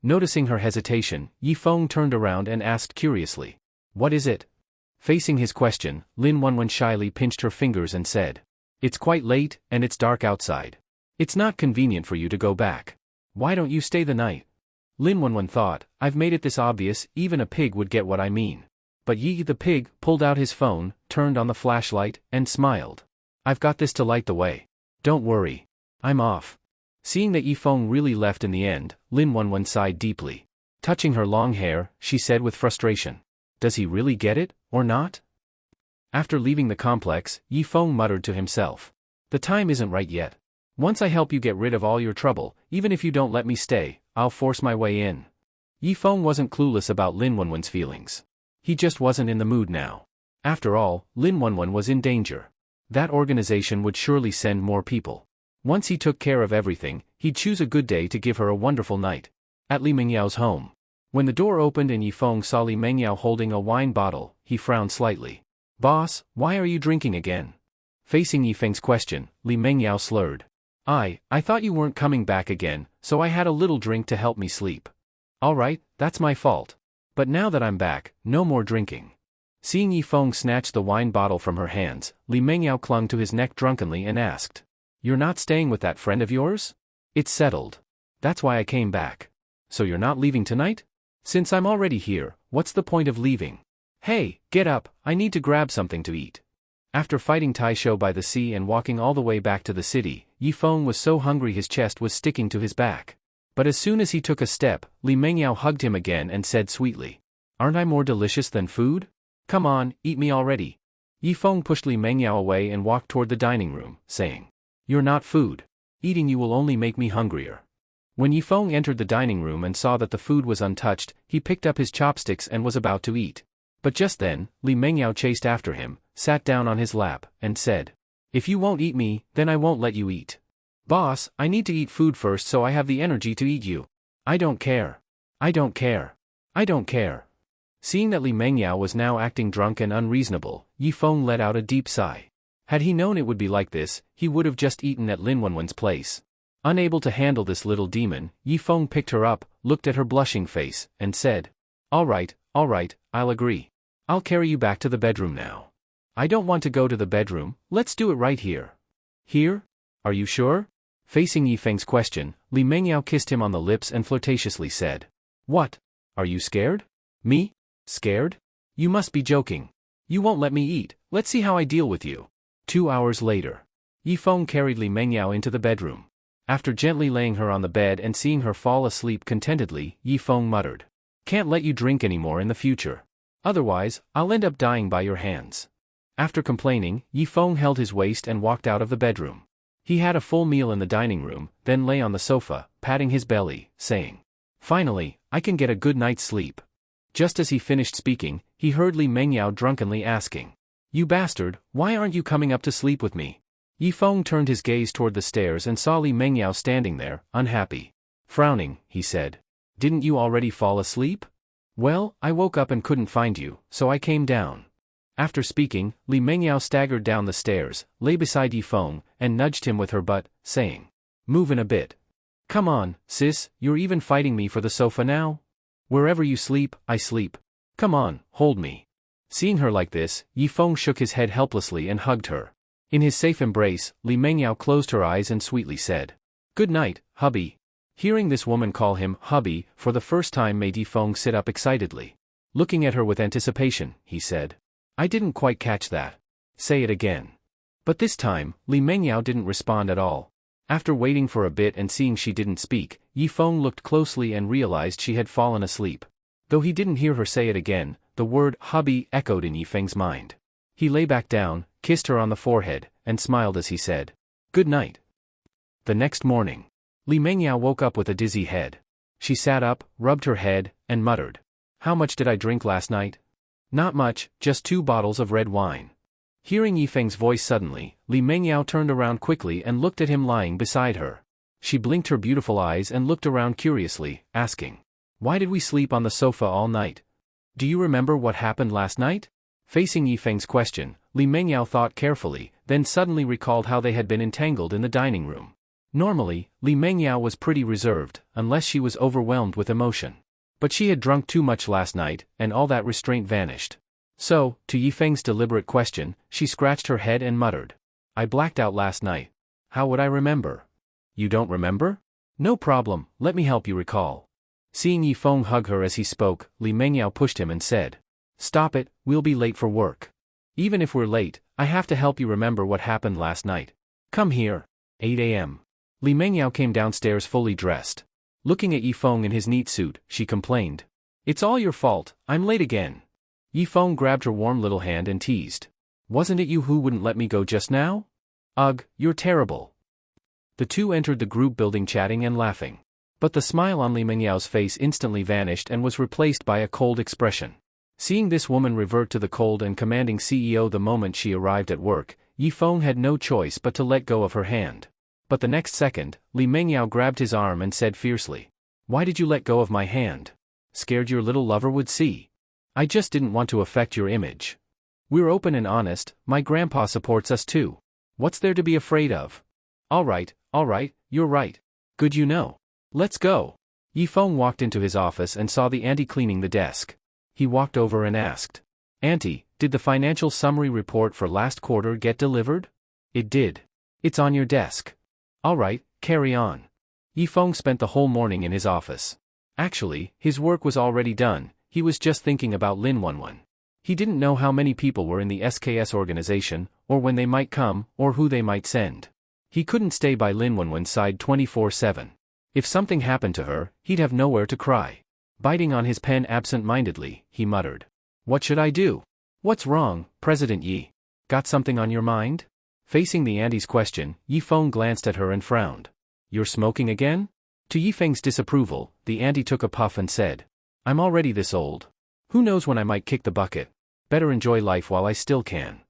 Noticing her hesitation, Yifeng turned around and asked curiously, What is it? Facing his question, Lin Wanwan shyly pinched her fingers and said, It's quite late, and it's dark outside. It's not convenient for you to go back. Why don't you stay the night? Lin Wanwan thought, I've made it this obvious, even a pig would get what I mean. But Yi the pig pulled out his phone, turned on the flashlight, and smiled. I've got this to light the way. Don't worry. I'm off. Seeing that Yifeng really left in the end, Lin Wanwan sighed deeply. Touching her long hair, she said with frustration, Does he really get it, or not? After leaving the complex, Yifeng muttered to himself. The time isn't right yet. Once I help you get rid of all your trouble, even if you don't let me stay, I'll force my way in. Yifeng wasn't clueless about Lin Wanwan's feelings. He just wasn't in the mood now. After all, Lin Wanwan was in danger. That organization would surely send more people. Once he took care of everything, he'd choose a good day to give her a wonderful night. At Li Mengyao's home. When the door opened and Yifeng saw Li Mengyao holding a wine bottle, he frowned slightly. Boss, why are you drinking again? Facing Yifeng's question, Li Mengyao slurred. I thought you weren't coming back again, so I had a little drink to help me sleep. Alright, that's my fault. But now that I'm back, no more drinking. Seeing Yifeng snatch the wine bottle from her hands, Li Mengyao clung to his neck drunkenly and asked, You're not staying with that friend of yours? It's settled. That's why I came back. So you're not leaving tonight? Since I'm already here, what's the point of leaving? Hey, get up, I need to grab something to eat. After fighting Taisho by the sea and walking all the way back to the city, Yifeng was so hungry his chest was sticking to his back. But as soon as he took a step, Li Mengyao hugged him again and said sweetly, Aren't I more delicious than food? Come on, eat me already. Yifeng pushed Li Mengyao away and walked toward the dining room, saying, You're not food. Eating you will only make me hungrier. When Yifeng entered the dining room and saw that the food was untouched, he picked up his chopsticks and was about to eat. But just then, Li Mengyao chased after him, sat down on his lap, and said, If you won't eat me, then I won't let you eat. Boss, I need to eat food first so I have the energy to eat you. I don't care. I don't care. I don't care. Seeing that Li Mengyao was now acting drunk and unreasonable, Yifeng let out a deep sigh. Had he known it would be like this, he would have just eaten at Lin Wanwan's place. Unable to handle this little demon, Yifeng picked her up, looked at her blushing face, and said, All right, I'll agree. I'll carry you back to the bedroom now. I don't want to go to the bedroom, let's do it right here. Here? Are you sure? Facing Yifeng's question, Li Mengyao kissed him on the lips and flirtatiously said, What? Are you scared? Me? Scared? You must be joking. You won't let me eat, let's see how I deal with you. 2 hours later. Yifeng carried Li Mengyao into the bedroom. After gently laying her on the bed and seeing her fall asleep contentedly, Yi Feng muttered. Can't let you drink anymore in the future. Otherwise, I'll end up dying by your hands. After complaining, Yi Feng held his waist and walked out of the bedroom. He had a full meal in the dining room, then lay on the sofa, patting his belly, saying, Finally, I can get a good night's sleep. Just as he finished speaking, he heard Li Mengyao drunkenly asking, You bastard, why aren't you coming up to sleep with me? Yi Feng turned his gaze toward the stairs and saw Li Mengyao standing there, unhappy. Frowning, he said, Didn't you already fall asleep? Well, I woke up and couldn't find you, so I came down. After speaking, Li Mengyao staggered down the stairs, lay beside Yi Feng, and nudged him with her butt, saying, Move in a bit. Come on, sis, you're even fighting me for the sofa now? Wherever you sleep, I sleep. Come on, hold me. Seeing her like this, Yi Feng shook his head helplessly and hugged her. In his safe embrace, Li Mengyao closed her eyes and sweetly said, Good night, hubby. Hearing this woman call him hubby for the first time made Yi Feng sit up excitedly. Looking at her with anticipation, he said, I didn't quite catch that. Say it again. But this time, Li Mengyao didn't respond at all. After waiting for a bit and seeing she didn't speak, Yi Feng looked closely and realized she had fallen asleep. Though he didn't hear her say it again, the word hubby echoed in Yi Feng's mind. He lay back down, kissed her on the forehead, and smiled as he said, Good night. The next morning, Li Mengyao woke up with a dizzy head. She sat up, rubbed her head, and muttered, How much did I drink last night? Not much, just 2 bottles of red wine. Hearing Yi Feng's voice suddenly, Li Mengyao turned around quickly and looked at him lying beside her. She blinked her beautiful eyes and looked around curiously, asking, Why did we sleep on the sofa all night? Do you remember what happened last night? Facing Yi Feng's question, Li Mengyao thought carefully, then suddenly recalled how they had been entangled in the dining room. Normally, Li Mengyao was pretty reserved, unless she was overwhelmed with emotion. But she had drunk too much last night, and all that restraint vanished. So, to Yi Feng's deliberate question, she scratched her head and muttered, I blacked out last night. How would I remember? You don't remember? No problem, let me help you recall. Seeing Yi Feng hug her as he spoke, Li Mengyao pushed him and said, Stop it, we'll be late for work. Even if we're late, I have to help you remember what happened last night. Come here. 8 a.m. Li Mengyao came downstairs fully dressed. Looking at Yi Feng in his neat suit, she complained, It's all your fault, I'm late again. Yi Feng grabbed her warm little hand and teased, Wasn't it you who wouldn't let me go just now? Ugh, you're terrible. The two entered the group building chatting and laughing. But the smile on Li Mengyao's face instantly vanished and was replaced by a cold expression. Seeing this woman revert to the cold and commanding CEO the moment she arrived at work, Yi Feng had no choice but to let go of her hand. But the next second, Li Mengyao grabbed his arm and said fiercely, Why did you let go of my hand? Scared your little lover would see? I just didn't want to affect your image. We're open and honest, my grandpa supports us too. What's there to be afraid of? All right, you're right. Good you know. Let's go. Yi Feng walked into his office and saw the auntie cleaning the desk. He walked over and asked, Auntie, did the financial summary report for last quarter get delivered? It did. It's on your desk. All right, carry on. Yi Feng spent the whole morning in his office. Actually, his work was already done, he was just thinking about Lin Wanwan. He didn't know how many people were in the SKS organization, or when they might come, or who they might send. He couldn't stay by Lin Wanwan's side 24/7. If something happened to her, he'd have nowhere to cry. Biting on his pen absent-mindedly, he muttered, What should I do? What's wrong, President Yi? Got something on your mind? Facing the auntie's question, Yi Feng glanced at her and frowned. You're smoking again? To Yi Feng's disapproval, the auntie took a puff and said, I'm already this old. Who knows when I might kick the bucket? Better enjoy life while I still can.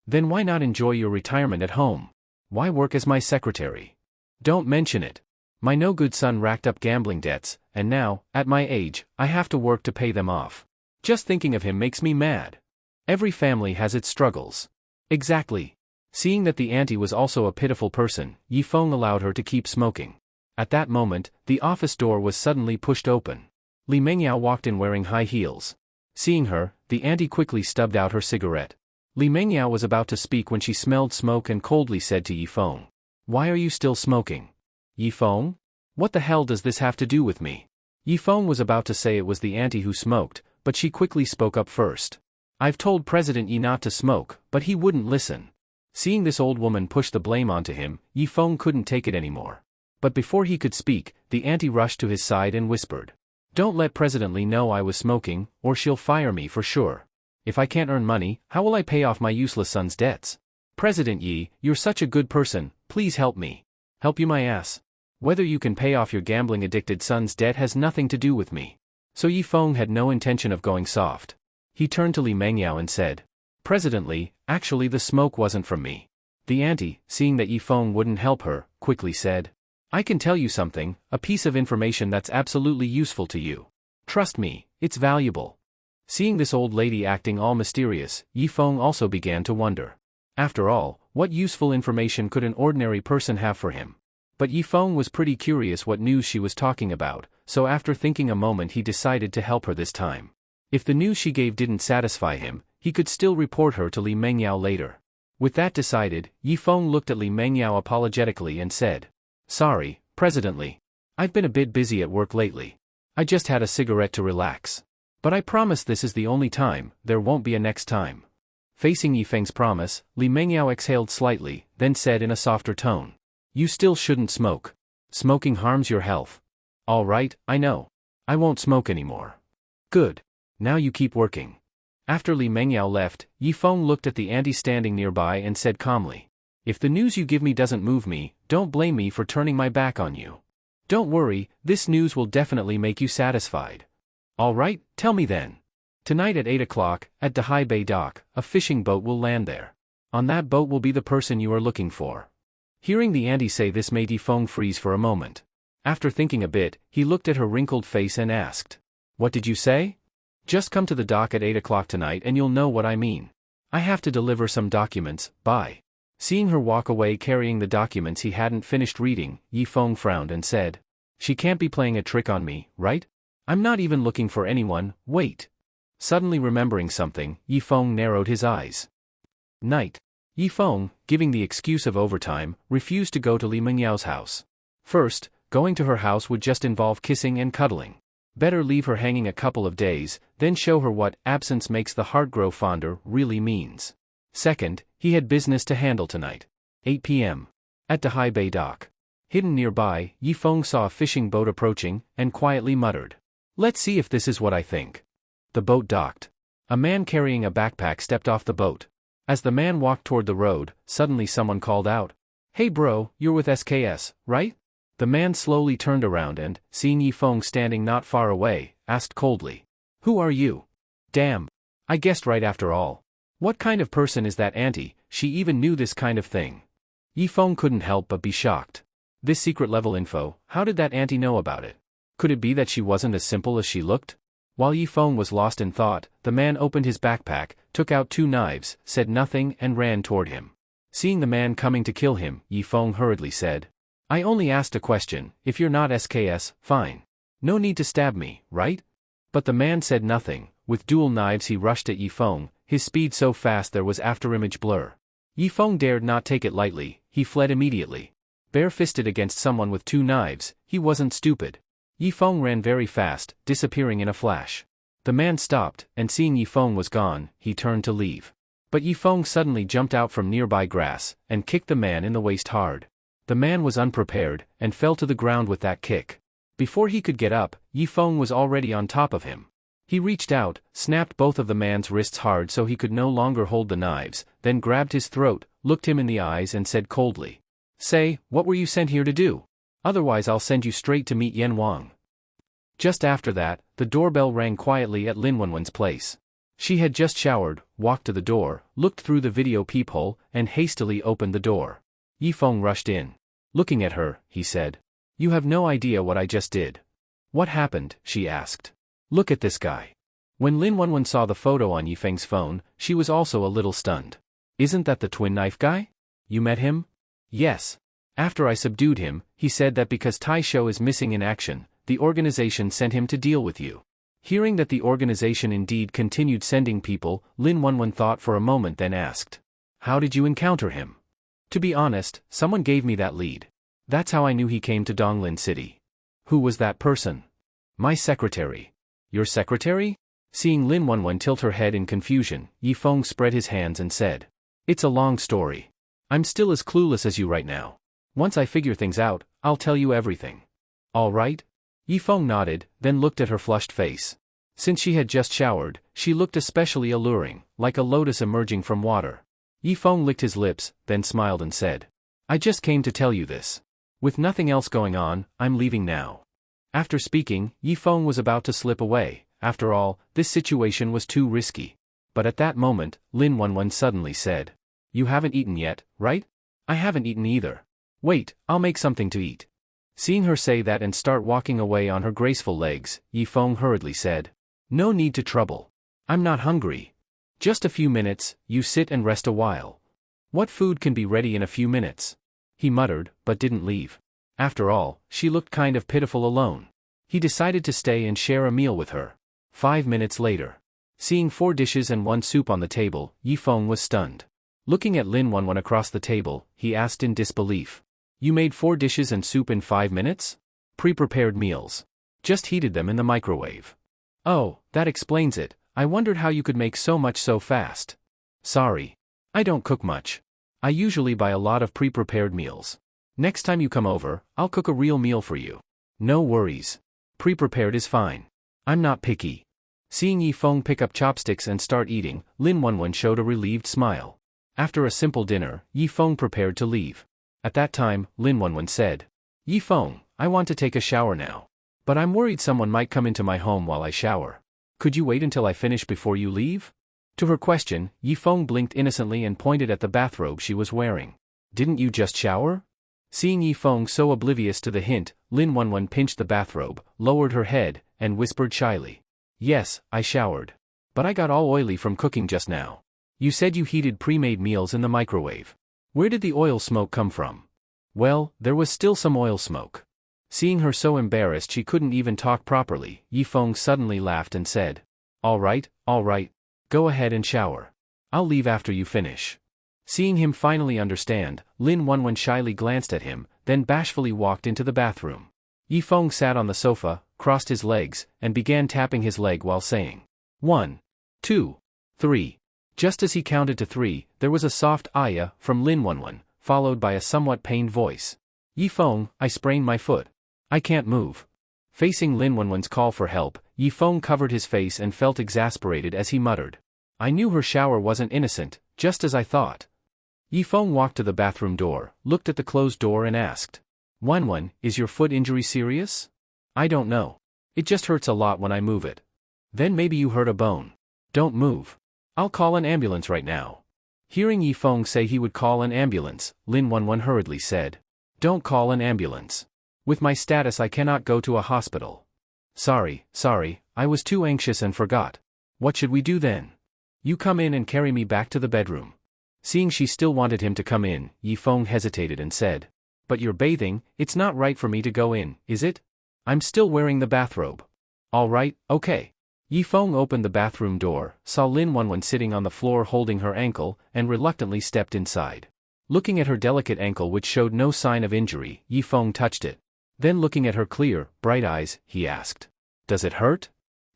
Then why not enjoy your retirement at home? Why work as my secretary? Don't mention it. My no-good son racked up gambling debts, and now, at my age, I have to work to pay them off. Just thinking of him makes me mad. Every family has its struggles. Exactly. Seeing that the auntie was also a pitiful person, Yi Feng allowed her to keep smoking. At that moment, the office door was suddenly pushed open. Li Mengyao walked in wearing high heels. Seeing her, the auntie quickly stubbed out her cigarette. Li Mengyao was about to speak when she smelled smoke and coldly said to Yi Feng, Why are you still smoking? Yi Feng? What the hell does this have to do with me? Yi Feng was about to say it was the auntie who smoked, but she quickly spoke up first. I've told President Yi not to smoke, but he wouldn't listen. Seeing this old woman push the blame onto him, Yi Feng couldn't take it anymore. But before he could speak, the auntie rushed to his side and whispered. Don't let President Lee know I was smoking, or she'll fire me for sure. If I can't earn money, how will I pay off my useless son's debts? President Yi, you're such a good person, please help me. Help you my ass. Whether you can pay off your gambling-addicted son's debt has nothing to do with me. So Yi Feng had no intention of going soft. He turned to Li Mengyao and said, President Li, actually the smoke wasn't from me. The auntie, seeing that Yi Feng wouldn't help her, quickly said, I can tell you something, a piece of information that's absolutely useful to you. Trust me, it's valuable. Seeing this old lady acting all mysterious, Yi Feng also began to wonder. After all, what useful information could an ordinary person have for him? But Yi Feng was pretty curious what news she was talking about, so after thinking a moment he decided to help her this time. If the news she gave didn't satisfy him, he could still report her to Li Mengyao later. With that decided, Yi Feng looked at Li Mengyao apologetically and said, Sorry, President Li. I've been a bit busy at work lately. I just had a cigarette to relax. But I promise this is the only time, there won't be a next time. Facing Yi Feng's promise, Li Mengyao exhaled slightly, then said in a softer tone. You still shouldn't smoke. Smoking harms your health. All right, I know. I won't smoke anymore. Good. Now you keep working. After Li Mengyao left, Yi Feng looked at the auntie standing nearby and said calmly, If the news you give me doesn't move me, don't blame me for turning my back on you. Don't worry, this news will definitely make you satisfied. All right, tell me then. Tonight at 8 o'clock, at Dahai Bay Dock, a fishing boat will land there. On that boat will be the person you are looking for. Hearing the auntie say this made Yi Feng freeze for a moment. After thinking a bit, he looked at her wrinkled face and asked, What did you say? Just come to the dock at 8 o'clock tonight and you'll know what I mean. I have to deliver some documents, bye. Seeing her walk away carrying the documents he hadn't finished reading, Yi Feng frowned and said, She can't be playing a trick on me, right? I'm not even looking for anyone, wait. Suddenly remembering something, Yi Feng narrowed his eyes. Night. Yi Feng, giving the excuse of overtime, refused to go to Li Mengyao's house. First, going to her house would just involve kissing and cuddling. Better leave her hanging a couple of days, then show her what absence makes the heart grow fonder really means. Second, he had business to handle tonight. 8 p.m. At Dahai Bay Dock. Hidden nearby, Yi Feng saw a fishing boat approaching, and quietly muttered, Let's see if this is what I think. The boat docked. A man carrying a backpack stepped off the boat. As the man walked toward the road, suddenly someone called out, Hey bro, you're with SKS, right? The man slowly turned around and, seeing Yi Feng standing not far away, asked coldly, Who are you? Damn. I guessed right after all. What kind of person is that auntie, she even knew this kind of thing? Yi Feng couldn't help but be shocked. This secret level info, how did that auntie know about it? Could it be that she wasn't as simple as she looked? While Yi Feng was lost in thought, the man opened his backpack, took out 2 knives, said nothing and ran toward him. Seeing the man coming to kill him, Yi Feng hurriedly said, I only asked a question, if you're not SKS, fine. No need to stab me, right? But the man said nothing. With dual knives he rushed at Yi Feng, his speed so fast there was after-image blur. Yi Feng dared not take it lightly, he fled immediately. Bare-fisted against someone with 2 knives, he wasn't stupid. Yi Feng ran very fast, disappearing in a flash. The man stopped, and seeing Yi Feng was gone, he turned to leave. But Yi Feng suddenly jumped out from nearby grass, and kicked the man in the waist hard. The man was unprepared, and fell to the ground with that kick. Before he could get up, Yi Feng was already on top of him. He reached out, snapped both of the man's wrists hard so he could no longer hold the knives, then grabbed his throat, looked him in the eyes and said coldly, Say, what were you sent here to do? Otherwise I'll send you straight to meet Yan Wang. Just after that, the doorbell rang quietly at Lin Wanwan's place. She had just showered, walked to the door, looked through the video peephole, and hastily opened the door. Yi Feng rushed in. Looking at her, he said, You have no idea what I just did. What happened? She asked. Look at this guy. When Lin Wanwan saw the photo on Yi Feng's phone, she was also a little stunned. Isn't that the twin knife guy? You met him? Yes. After I subdued him, he said that because Tai Shou is missing in action, the organization sent him to deal with you. Hearing that the organization indeed continued sending people, Lin Wanwan thought for a moment then asked, How did you encounter him? To be honest, someone gave me that lead. That's how I knew he came to Donglin City. Who was that person? My secretary. Your secretary? Seeing Lin Wanwan tilt her head in confusion, Yi Feng spread his hands and said, It's a long story. I'm still as clueless as you right now. Once I figure things out, I'll tell you everything. All right? Yifeng nodded, then looked at her flushed face. Since she had just showered, she looked especially alluring, like a lotus emerging from water. Yifeng licked his lips, then smiled and said, I just came to tell you this. With nothing else going on, I'm leaving now. After speaking, Yifeng was about to slip away. After all, this situation was too risky. But at that moment, Lin Wanwan suddenly said, You haven't eaten yet, right? I haven't eaten either. Wait, I'll make something to eat. Seeing her say that and start walking away on her graceful legs, Yifeng hurriedly said, No need to trouble. I'm not hungry. Just a few minutes, you sit and rest a while. What food can be ready in a few minutes? He muttered, but didn't leave. After all, she looked kind of pitiful alone. He decided to stay and share a meal with her. 5 minutes later. Seeing 4 dishes and 1 soup on the table, Yifeng was stunned. Looking at Lin Wanwan across the table, he asked in disbelief. You made 4 dishes and soup in 5 minutes? Pre-prepared meals. Just heated them in the microwave. Oh, that explains it. I wondered how you could make so much so fast. Sorry. I don't cook much. I usually buy a lot of pre-prepared meals. Next time you come over, I'll cook a real meal for you. No worries. Pre-prepared is fine. I'm not picky. Seeing Yifeng pick up chopsticks and start eating, Lin Wanwan showed a relieved smile. After a simple dinner, Yifeng prepared to leave. At that time, Lin Wanwan said, Yifeng, I want to take a shower now. But I'm worried someone might come into my home while I shower. Could you wait until I finish before you leave? To her question, Yifeng blinked innocently and pointed at the bathrobe she was wearing. Didn't you just shower? Seeing Yifeng so oblivious to the hint, Lin Wanwan pinched the bathrobe, lowered her head, and whispered shyly. Yes, I showered. But I got all oily from cooking just now. You said you heated pre-made meals in the microwave. Where did the oil smoke come from? Well, there was still some oil smoke. Seeing her so embarrassed she couldn't even talk properly, Yifeng suddenly laughed and said, All right, go ahead and shower. I'll leave after you finish. Seeing him finally understand, Lin Wanwan shyly glanced at him, then bashfully walked into the bathroom. Yifeng sat on the sofa, crossed his legs, and began tapping his leg while saying, 1, 2, 3. Just as he counted to 3, there was a soft "Aya" from Lin Wanwan, followed by a somewhat pained voice. Yifeng, I sprained my foot. I can't move. Facing Lin Wanwan's call for help, Yifeng covered his face and felt exasperated as he muttered. I knew her shower wasn't innocent, just as I thought. Yifeng walked to the bathroom door, looked at the closed door and asked, Wanwan, is your foot injury serious? I don't know. It just hurts a lot when I move it. Then maybe you hurt a bone. Don't move. I'll call an ambulance right now. Hearing Yifeng say he would call an ambulance, Lin Wanwan hurriedly said, Don't call an ambulance. With my status I cannot go to a hospital. Sorry, I was too anxious and forgot. What should we do then? You come in and carry me back to the bedroom. Seeing she still wanted him to come in, Yifeng hesitated and said, But you're bathing, it's not right for me to go in, is it? I'm still wearing the bathrobe. All right, okay. Yifeng opened the bathroom door, saw Lin Wanwan sitting on the floor holding her ankle, and reluctantly stepped inside. Looking at her delicate ankle which showed no sign of injury, Yifeng touched it. Then looking at her clear, bright eyes, he asked, Does it hurt?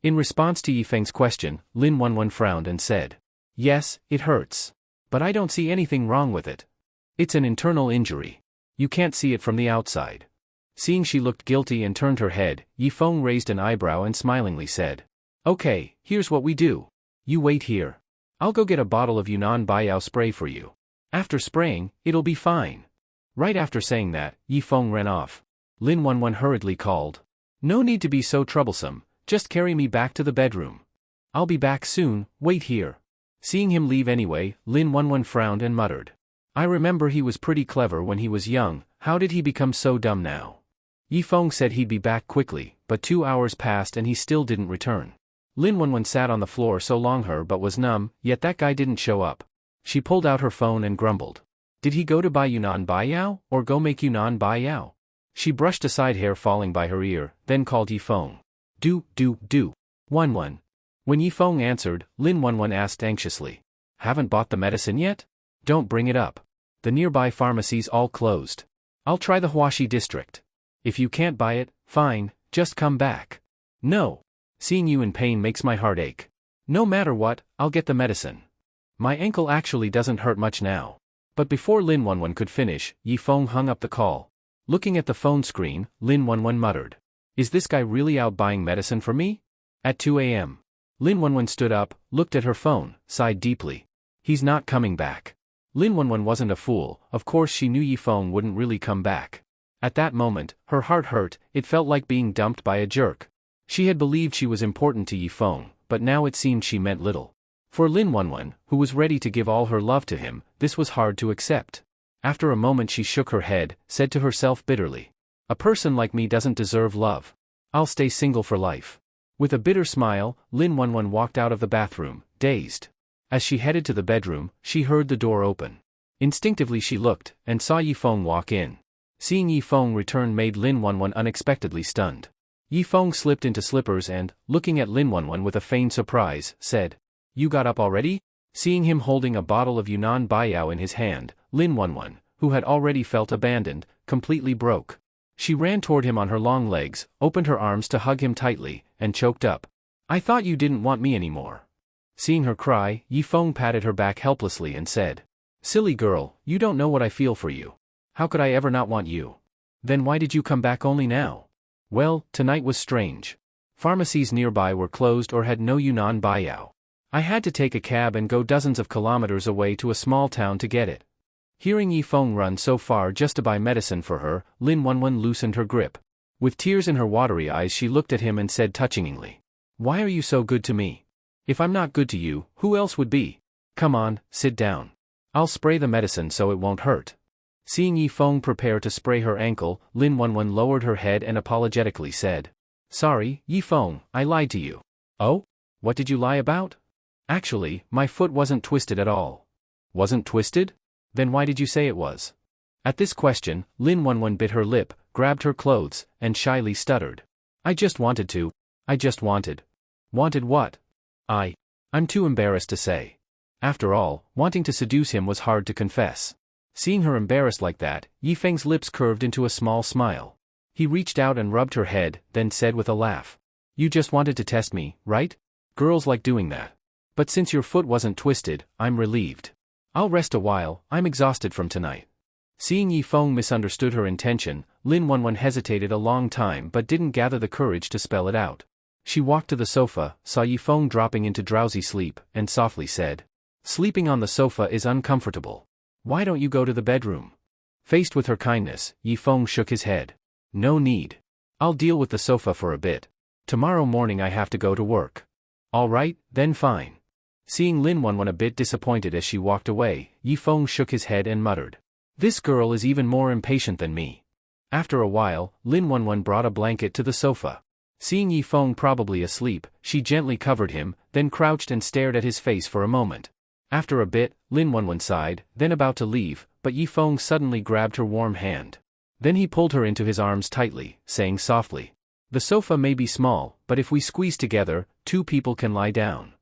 In response to Yifeng's question, Lin Wanwan frowned and said, Yes, it hurts. But I don't see anything wrong with it. It's an internal injury. You can't see it from the outside. Seeing she looked guilty and turned her head, Yifeng raised an eyebrow and smilingly said, Okay, here's what we do. You wait here. I'll go get a bottle of Yunnan Baiyao spray for you. After spraying, it'll be fine. Right after saying that, Yifeng ran off. Lin Wanwan hurriedly called, No need to be so troublesome, just carry me back to the bedroom. I'll be back soon, wait here. Seeing him leave anyway, Lin Wanwan frowned and muttered, I remember he was pretty clever when he was young, how did he become so dumb now? Yifeng said he'd be back quickly, but 2 hours passed and he still didn't return. Lin Wanwan sat on the floor so long her butt was numb, yet that guy didn't show up. She pulled out her phone and grumbled. Did he go to buy Yunnan Baiyao, or go make Yunnan Baiyao? She brushed aside hair falling by her ear, then called Yifeng. Do. Wanwan. When Yifeng answered, Lin Wanwan asked anxiously. Haven't bought the medicine yet? Don't bring it up. The nearby pharmacies all closed. I'll try the Huaxi district. If you can't buy it, fine, just come back. No. Seeing you in pain makes my heart ache. No matter what, I'll get the medicine. My ankle actually doesn't hurt much now. But before Lin Wanwan could finish, Yi Feng hung up the call. Looking at the phone screen, Lin Wanwan muttered. Is this guy really out buying medicine for me? At 2 a.m. Lin Wanwan stood up, looked at her phone, sighed deeply. He's not coming back. Lin Wanwan wasn't a fool, of course she knew Yi Feng wouldn't really come back. At that moment, her heart hurt, it felt like being dumped by a jerk. She had believed she was important to Yi Feng, but now it seemed she meant little. For Lin Wanwan, who was ready to give all her love to him, this was hard to accept. After a moment she shook her head, said to herself bitterly. A person like me doesn't deserve love. I'll stay single for life. With a bitter smile, Lin Wanwan walked out of the bathroom, dazed. As she headed to the bedroom, she heard the door open. Instinctively she looked, and saw Yi Feng walk in. Seeing Yi Feng return made Lin Wanwan unexpectedly stunned. Yi Feng slipped into slippers and, looking at Lin Wanwan with a feigned surprise, said, You got up already? Seeing him holding a bottle of Yunnan Baiyao in his hand, Lin Wanwan, who had already felt abandoned, completely broke. She ran toward him on her long legs, opened her arms to hug him tightly, and choked up. I thought you didn't want me anymore. Seeing her cry, Yi Feng patted her back helplessly and said, Silly girl, you don't know what I feel for you. How could I ever not want you? Then why did you come back only now? Well, tonight was strange. Pharmacies nearby were closed or had no Yunnan Baiyao. I had to take a cab and go dozens of kilometers away to a small town to get it. Hearing Yi Feng run so far just to buy medicine for her, Lin Wanwan loosened her grip. With tears in her watery eyes she looked at him and said touchingly, Why are you so good to me? If I'm not good to you, who else would be? Come on, sit down. I'll spray the medicine so it won't hurt. Seeing Yi Feng prepare to spray her ankle, Lin Wanwan lowered her head and apologetically said, Sorry, Yi Feng, I lied to you. Oh? What did you lie about? Actually, my foot wasn't twisted at all. Wasn't twisted? Then why did you say it was? At this question, Lin Wanwan bit her lip, grabbed her clothes, and shyly stuttered. I just wanted to. I just wanted. Wanted what? I'm too embarrassed to say. After all, wanting to seduce him was hard to confess. Seeing her embarrassed like that, Yi Feng's lips curved into a small smile. He reached out and rubbed her head, then said with a laugh. You just wanted to test me, right? Girls like doing that. But since your foot wasn't twisted, I'm relieved. I'll rest a while, I'm exhausted from tonight. Seeing Yi Feng misunderstood her intention, Lin Wanwan hesitated a long time but didn't gather the courage to spell it out. She walked to the sofa, saw Yi Feng dropping into drowsy sleep, and softly said, Sleeping on the sofa is uncomfortable. Why don't you go to the bedroom? Faced with her kindness, Yi Feng shook his head. No need. I'll deal with the sofa for a bit. Tomorrow morning I have to go to work. All right, then fine. Seeing Lin Wanwan a bit disappointed as she walked away, Yi Feng shook his head and muttered, This girl is even more impatient than me. After a while, Lin Wanwan brought a blanket to the sofa. Seeing Yi Feng probably asleep, she gently covered him, then crouched and stared at his face for a moment. After a bit, Lin Wanwan sighed, then about to leave, but Yi Feng suddenly grabbed her warm hand. Then he pulled her into his arms tightly, saying softly, The sofa may be small, but if we squeeze together, 2 people can lie down.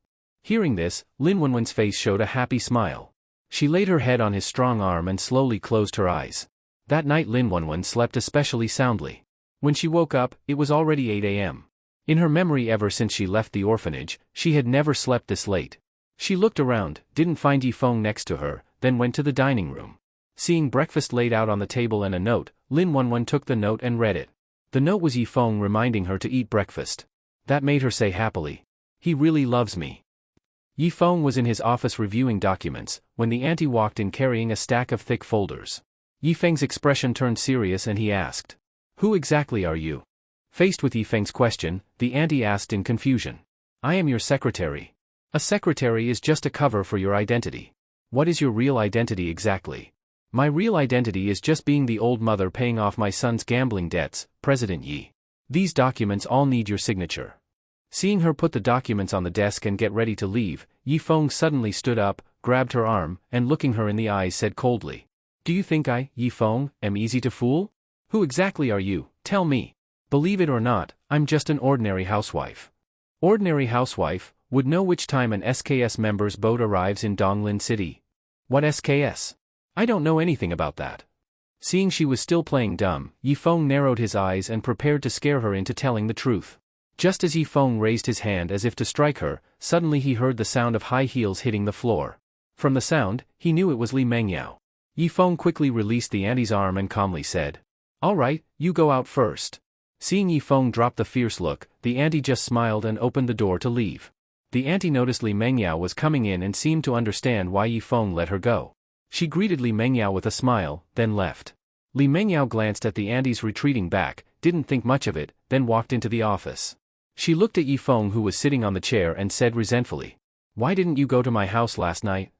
Hearing this, Lin Wanwan's face showed a happy smile. She laid her head on his strong arm and slowly closed her eyes. That night Lin Wanwan slept especially soundly. When she woke up, it was already 8 a.m. In her memory ever since she left the orphanage, she had never slept this late. She looked around, didn't find Yi Feng next to her, then went to the dining room. Seeing breakfast laid out on the table and a note, Lin Wanwan took the note and read it. The note was Yi Feng reminding her to eat breakfast. That made her say happily, He really loves me. Yi Feng was in his office reviewing documents, when the auntie walked in carrying a stack of thick folders. Yi Feng's expression turned serious and he asked, Who exactly are you? Faced with Yi Feng's question, the auntie asked in confusion, I am your secretary. A secretary is just a cover for your identity. What is your real identity exactly? My real identity is just being the old mother paying off my son's gambling debts, President Yi. These documents all need your signature. Seeing her put the documents on the desk and get ready to leave, Yi Feng suddenly stood up, grabbed her arm, and looking her in the eyes said coldly, Do you think I, Yi Feng, am easy to fool? Who exactly are you, tell me. Believe it or not, I'm just an ordinary housewife. Ordinary housewife, would know which time an SKS member's boat arrives in Donglin City. What SKS? I don't know anything about that. Seeing she was still playing dumb, Yi Feng narrowed his eyes and prepared to scare her into telling the truth. Just as Yi Feng raised his hand as if to strike her, suddenly he heard the sound of high heels hitting the floor. From the sound, he knew it was Li Mengyao. Yifeng quickly released the auntie's arm and calmly said, "All right, you go out first." Seeing Yifeng drop the fierce look, the auntie just smiled and opened the door to leave. The auntie noticed Li Mengyao was coming in and seemed to understand why Yifeng let her go. She greeted Li Mengyao with a smile, then left. Li Mengyao glanced at the auntie's retreating back, didn't think much of it, then walked into the office. She looked at Yifeng who was sitting on the chair and said resentfully, "Why didn't you go to my house last night?"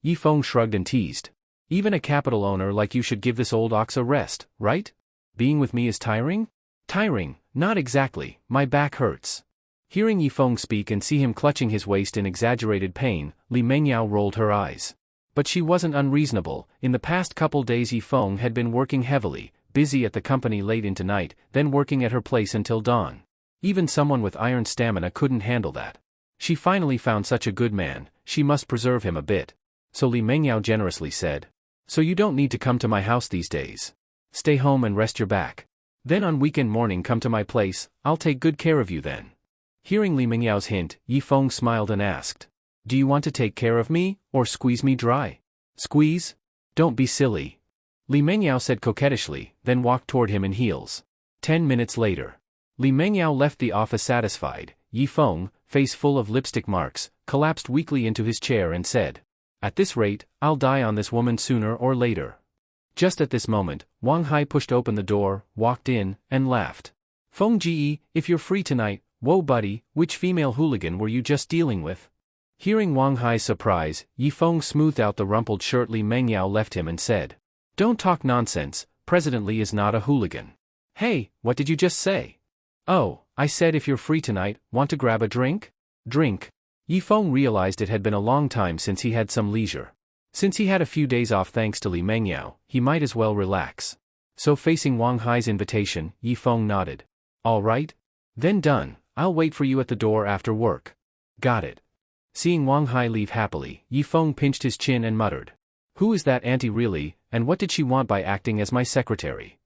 Yifeng shrugged and teased. "Even a capital owner like you should give this old ox a rest, right? Being with me is tiring?" "Tiring, not exactly, my back hurts." Hearing Yifeng speak and see him clutching his waist in exaggerated pain, Li Mengyao rolled her eyes. But she wasn't unreasonable. In the past couple days Yifeng had been working heavily, busy at the company late into night, then working at her place until dawn. Even someone with iron stamina couldn't handle that. She finally found such a good man, she must preserve him a bit. So Li Mengyao generously said, "So you don't need to come to my house these days. Stay home and rest your back. Then on weekend morning come to my place, I'll take good care of you then." Hearing Li Mengyao's hint, Yifeng smiled and asked, "Do you want to take care of me, or squeeze me dry?" "Squeeze? Don't be silly." Li Mengyao said coquettishly, then walked toward him in heels. 10 minutes later. Li Mengyao left the office satisfied. Yifeng, face full of lipstick marks, collapsed weakly into his chair and said, "At this rate, I'll die on this woman sooner or later." Just at this moment, Wang Hai pushed open the door, walked in, and laughed. "Feng Ji, if you're free tonight, whoa buddy, which female hooligan were you just dealing with?" Hearing Wang Hai's surprise, Yifeng smoothed out the rumpled shirt Li Mengyao left him and said, "Don't talk nonsense, President Li is not a hooligan." "Hey, what did you just say?" "Oh, I said if you're free tonight, want to grab a drink?" "Drink?" Yifeng realized it had been a long time since he had some leisure. Since he had a few days off thanks to Li Mengyao, he might as well relax. So facing Wang Hai's invitation, Yifeng nodded. "All right? Then done, I'll wait for you at the door after work." "Got it." Seeing Wang Hai leave happily, Yifeng pinched his chin and muttered, "Who is that auntie really, and what did she want by acting as my secretary?"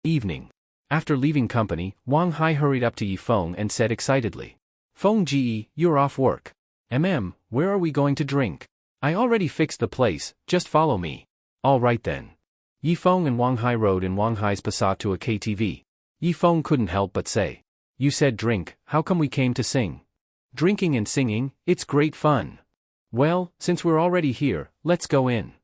Evening. After leaving company, Wang Hai hurried up to Yifeng and said excitedly, "Feng Ji, you're off work. Where are we going to drink? I already fixed the place, just follow me." "All right then." Yifeng and Wang Hai rode in Wang Hai's Passat to a KTV. Yifeng couldn't help but say, "You said drink, how come we came to sing?" "Drinking and singing, it's great fun." "Well, since we're already here, let's go in."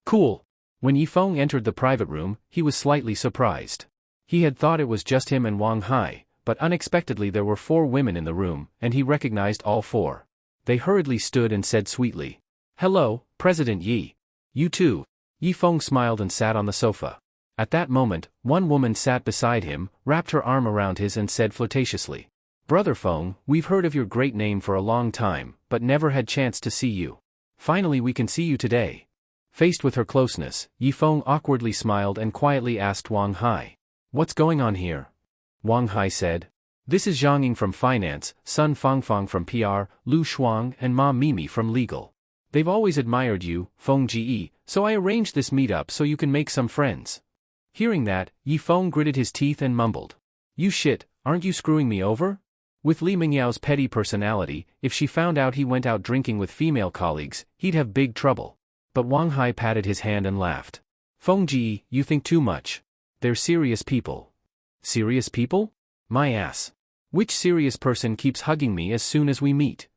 "Cool." When Yifeng entered the private room, he was slightly surprised. He had thought it was just him and Wang Hai, but unexpectedly there were 4 women in the room, and he recognized all 4. They hurriedly stood and said sweetly, "Hello, President Yi." "You too." Yifeng smiled and sat on the sofa. At that moment, one woman sat beside him, wrapped her arm around his and said flirtatiously, "Brother Feng, we've heard of your great name for a long time, but never had chance to see you. Finally we can see you today." Faced with her closeness, Yifeng awkwardly smiled and quietly asked Wang Hai, "What's going on here?" Wang Hai said, "This is Zhang Ying from Finance, Sun Fangfang from PR, Lu Shuang and Ma Mimi from Legal. They've always admired you, Feng Ji, so I arranged this meetup so you can make some friends." Hearing that, Yifeng gritted his teeth and mumbled, "You shit, aren't you screwing me over?" With Li Mengyao's petty personality, if she found out he went out drinking with female colleagues, he'd have big trouble. But Wang Hai patted his hand and laughed. "Feng Ji, you think too much. They're serious people." "Serious people? My ass. Which serious person keeps hugging me as soon as we meet?"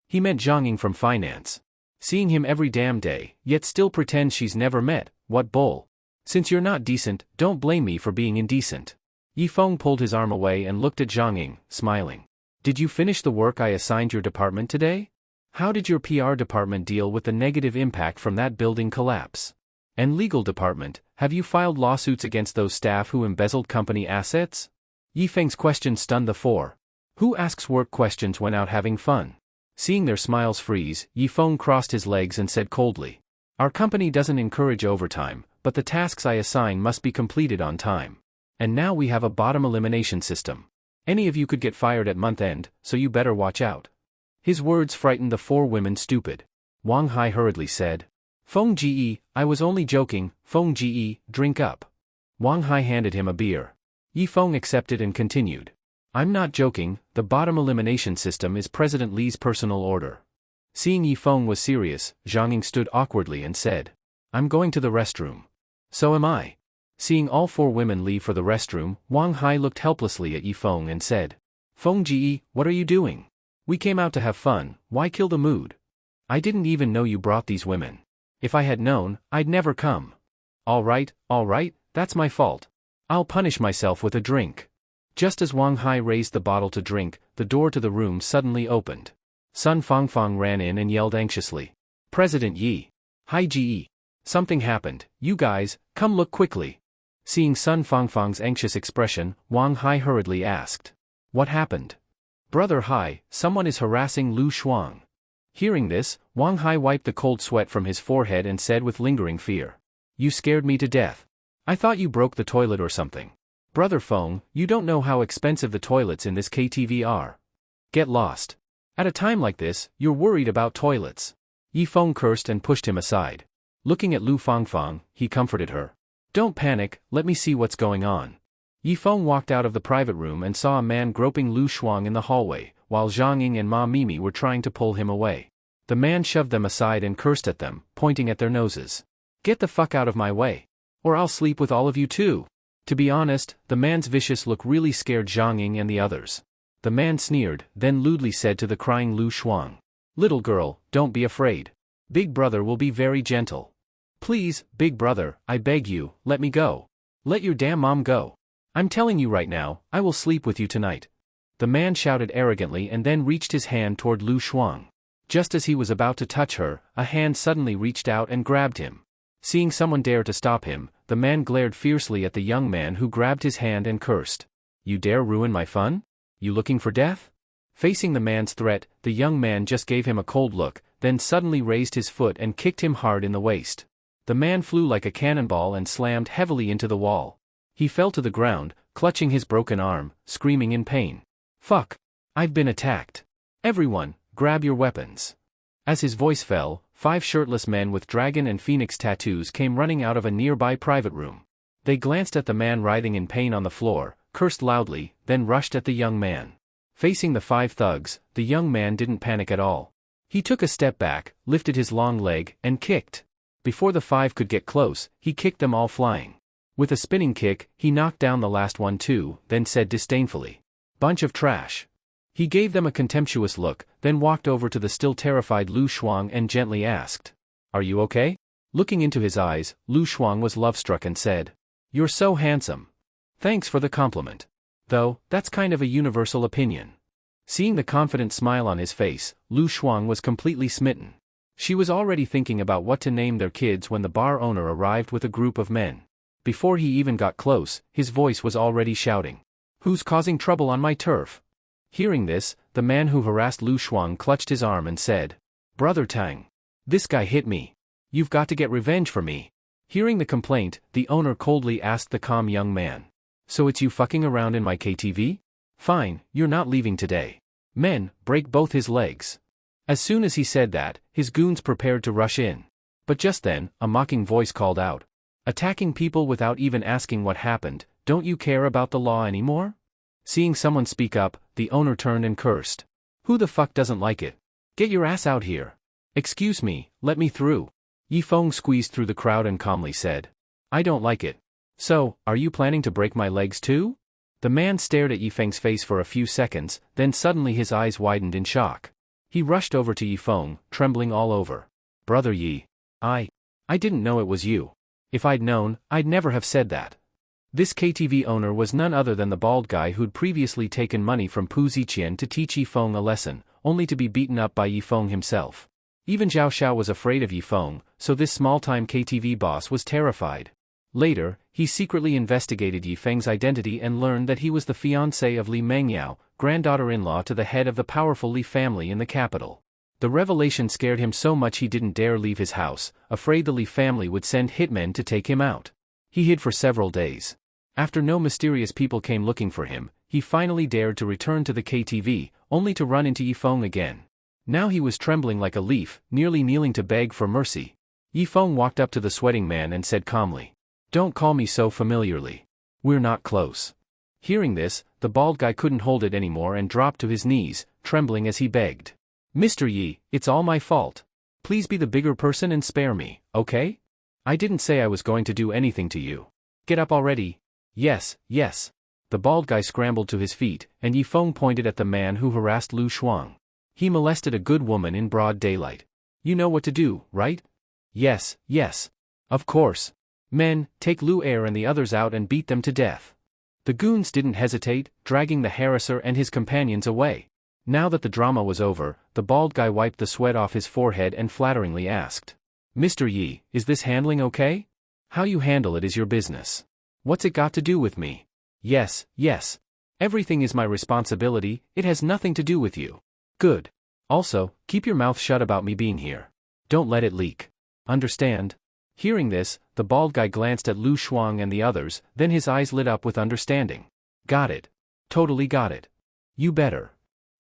He meant Zhang Ying from Finance. Seeing him every damn day, yet still pretends she's never met, what bull. Since you're not decent, don't blame me for being indecent. Yifeng pulled his arm away and looked at Zhang Ying, smiling. "Did you finish the work I assigned your department today? How did your PR department deal with the negative impact from that building collapse? And legal department, have you filed lawsuits against those staff who embezzled company assets?" Yifeng's question stunned the 4. Who asks work questions when out having fun? Seeing their smiles freeze, Yifeng crossed his legs and said coldly, "Our company doesn't encourage overtime, but the tasks I assign must be completed on time. And now we have a bottom elimination system. Any of you could get fired at month end, so you better watch out." His words frightened the 4 women stupid. Wang Hai hurriedly said, "Feng Ji, I was only joking, Feng Ji, drink up." Wang Hai handed him a beer. Yifeng accepted and continued, "I'm not joking, the bottom elimination system is President Li's personal order." Seeing Yifeng was serious, Zhang Ying stood awkwardly and said, I'm going to the restroom. So am I. Seeing all four women leave for the restroom, Wang Hai looked helplessly at Yifeng and said, Feng Ji, what are you doing? We came out to have fun, why kill the mood? I didn't even know you brought these women. If I had known, I'd never come. All right, that's my fault. I'll punish myself with a drink. Just as Wang Hai raised the bottle to drink, the door to the room suddenly opened. Sun Fangfang ran in and yelled anxiously. President Yi. Hi Ji. Something happened, you guys, come look quickly. Seeing Sun Fangfang's anxious expression, Wang Hai hurriedly asked. What happened? Brother Hai, someone is harassing Lu Shuang. Hearing this, Wang Hai wiped the cold sweat from his forehead and said with lingering fear. You scared me to death. I thought you broke the toilet or something. Brother Feng, you don't know how expensive the toilets in this KTV are. Get lost. At a time like this, you're worried about toilets. Yifeng cursed and pushed him aside. Looking at Lu Fangfang, he comforted her. Don't panic, let me see what's going on. Yifeng walked out of the private room and saw a man groping Lu Shuang in the hallway, while Zhang Ying and Ma Mimi were trying to pull him away. The man shoved them aside and cursed at them, pointing at their noses. Get the fuck out of my way. Or I'll sleep with all of you too. To be honest, the man's vicious look really scared Zhang Ying and the others. The man sneered, then lewdly said to the crying Lu Shuang. Little girl, don't be afraid. Big brother will be very gentle. Please, big brother, I beg you, let me go. Let your damn mom go. I'm telling you right now, I will sleep with you tonight. The man shouted arrogantly and then reached his hand toward Lu Shuang. Just as he was about to touch her, a hand suddenly reached out and grabbed him. Seeing someone dare to stop him, the man glared fiercely at the young man who grabbed his hand and cursed. You dare ruin my fun? You looking for death? Facing the man's threat, the young man just gave him a cold look, then suddenly raised his foot and kicked him hard in the waist. The man flew like a cannonball and slammed heavily into the wall. He fell to the ground, clutching his broken arm, screaming in pain. Fuck! I've been attacked. Everyone, grab your weapons. As his voice fell, 5 shirtless men with dragon and phoenix tattoos came running out of a nearby private room. They glanced at the man writhing in pain on the floor, cursed loudly, then rushed at the young man. Facing the 5 thugs, the young man didn't panic at all. He took a step back, lifted his long leg, and kicked. Before the 5 could get close, he kicked them all flying. With a spinning kick, he knocked down the last one too, then said disdainfully. Bunch of trash. He gave them a contemptuous look, then walked over to the still terrified Lu Shuang and gently asked. Are you okay? Looking into his eyes, Lu Shuang was love-struck and said. You're so handsome. Thanks for the compliment. Though, that's kind of a universal opinion. Seeing the confident smile on his face, Lu Shuang was completely smitten. She was already thinking about what to name their kids when the bar owner arrived with a group of men. Before he even got close, his voice was already shouting. Who's causing trouble on my turf? Hearing this, the man who harassed Lu Shuang clutched his arm and said. Brother Tang. This guy hit me. You've got to get revenge for me. Hearing the complaint, the owner coldly asked the calm young man. So it's you fucking around in my KTV? Fine, you're not leaving today. Men, break both his legs. As soon as he said that, his goons prepared to rush in. But just then, a mocking voice called out. Attacking people without even asking what happened, don't you care about the law anymore? Seeing someone speak up, the owner turned and cursed. Who the fuck doesn't like it? Get your ass out here. Excuse me, let me through. Yifeng squeezed through the crowd and calmly said. I don't like it. So, are you planning to break my legs too? The man stared at Yifeng's face for a few seconds, then suddenly his eyes widened in shock. He rushed over to Yifeng, trembling all over. Brother Yi. I didn't know it was you. If I'd known, I'd never have said that. This KTV owner was none other than the bald guy who'd previously taken money from Pu Ziqian to teach Yifeng a lesson, only to be beaten up by Yifeng himself. Even Zhao Xiao was afraid of Yifeng, so this small-time KTV boss was terrified. Later, he secretly investigated Yifeng's identity and learned that he was the fiancé of Li Mengyao, granddaughter-in-law to the head of the powerful Li family in the capital. The revelation scared him so much he didn't dare leave his house, afraid the Li family would send hitmen to take him out. He hid for several days. After no mysterious people came looking for him, he finally dared to return to the KTV, only to run into Yifeng again. Now he was trembling like a leaf, nearly kneeling to beg for mercy. Yifeng walked up to the sweating man and said calmly. Don't call me so familiarly. We're not close. Hearing this, the bald guy couldn't hold it anymore and dropped to his knees, trembling as he begged. Mr. Yi, it's all my fault. Please be the bigger person and spare me, okay? I didn't say I was going to do anything to you. Get up already. Yes, yes. The bald guy scrambled to his feet, and Yifeng pointed at the man who harassed Lu Shuang. He molested a good woman in broad daylight. You know what to do, right? Yes, yes. Of course. Men, take Lu Er and the others out and beat them to death. The goons didn't hesitate, dragging the harasser and his companions away. Now that the drama was over, the bald guy wiped the sweat off his forehead and flatteringly asked, Mr. Yi, is this handling okay? How you handle it is your business. What's it got to do with me? Yes, yes. Everything is my responsibility, it has nothing to do with you. Good. Also, keep your mouth shut about me being here. Don't let it leak. Understand? Hearing this, the bald guy glanced at Lu Shuang and the others, then his eyes lit up with understanding. Got it. Totally got it. You better.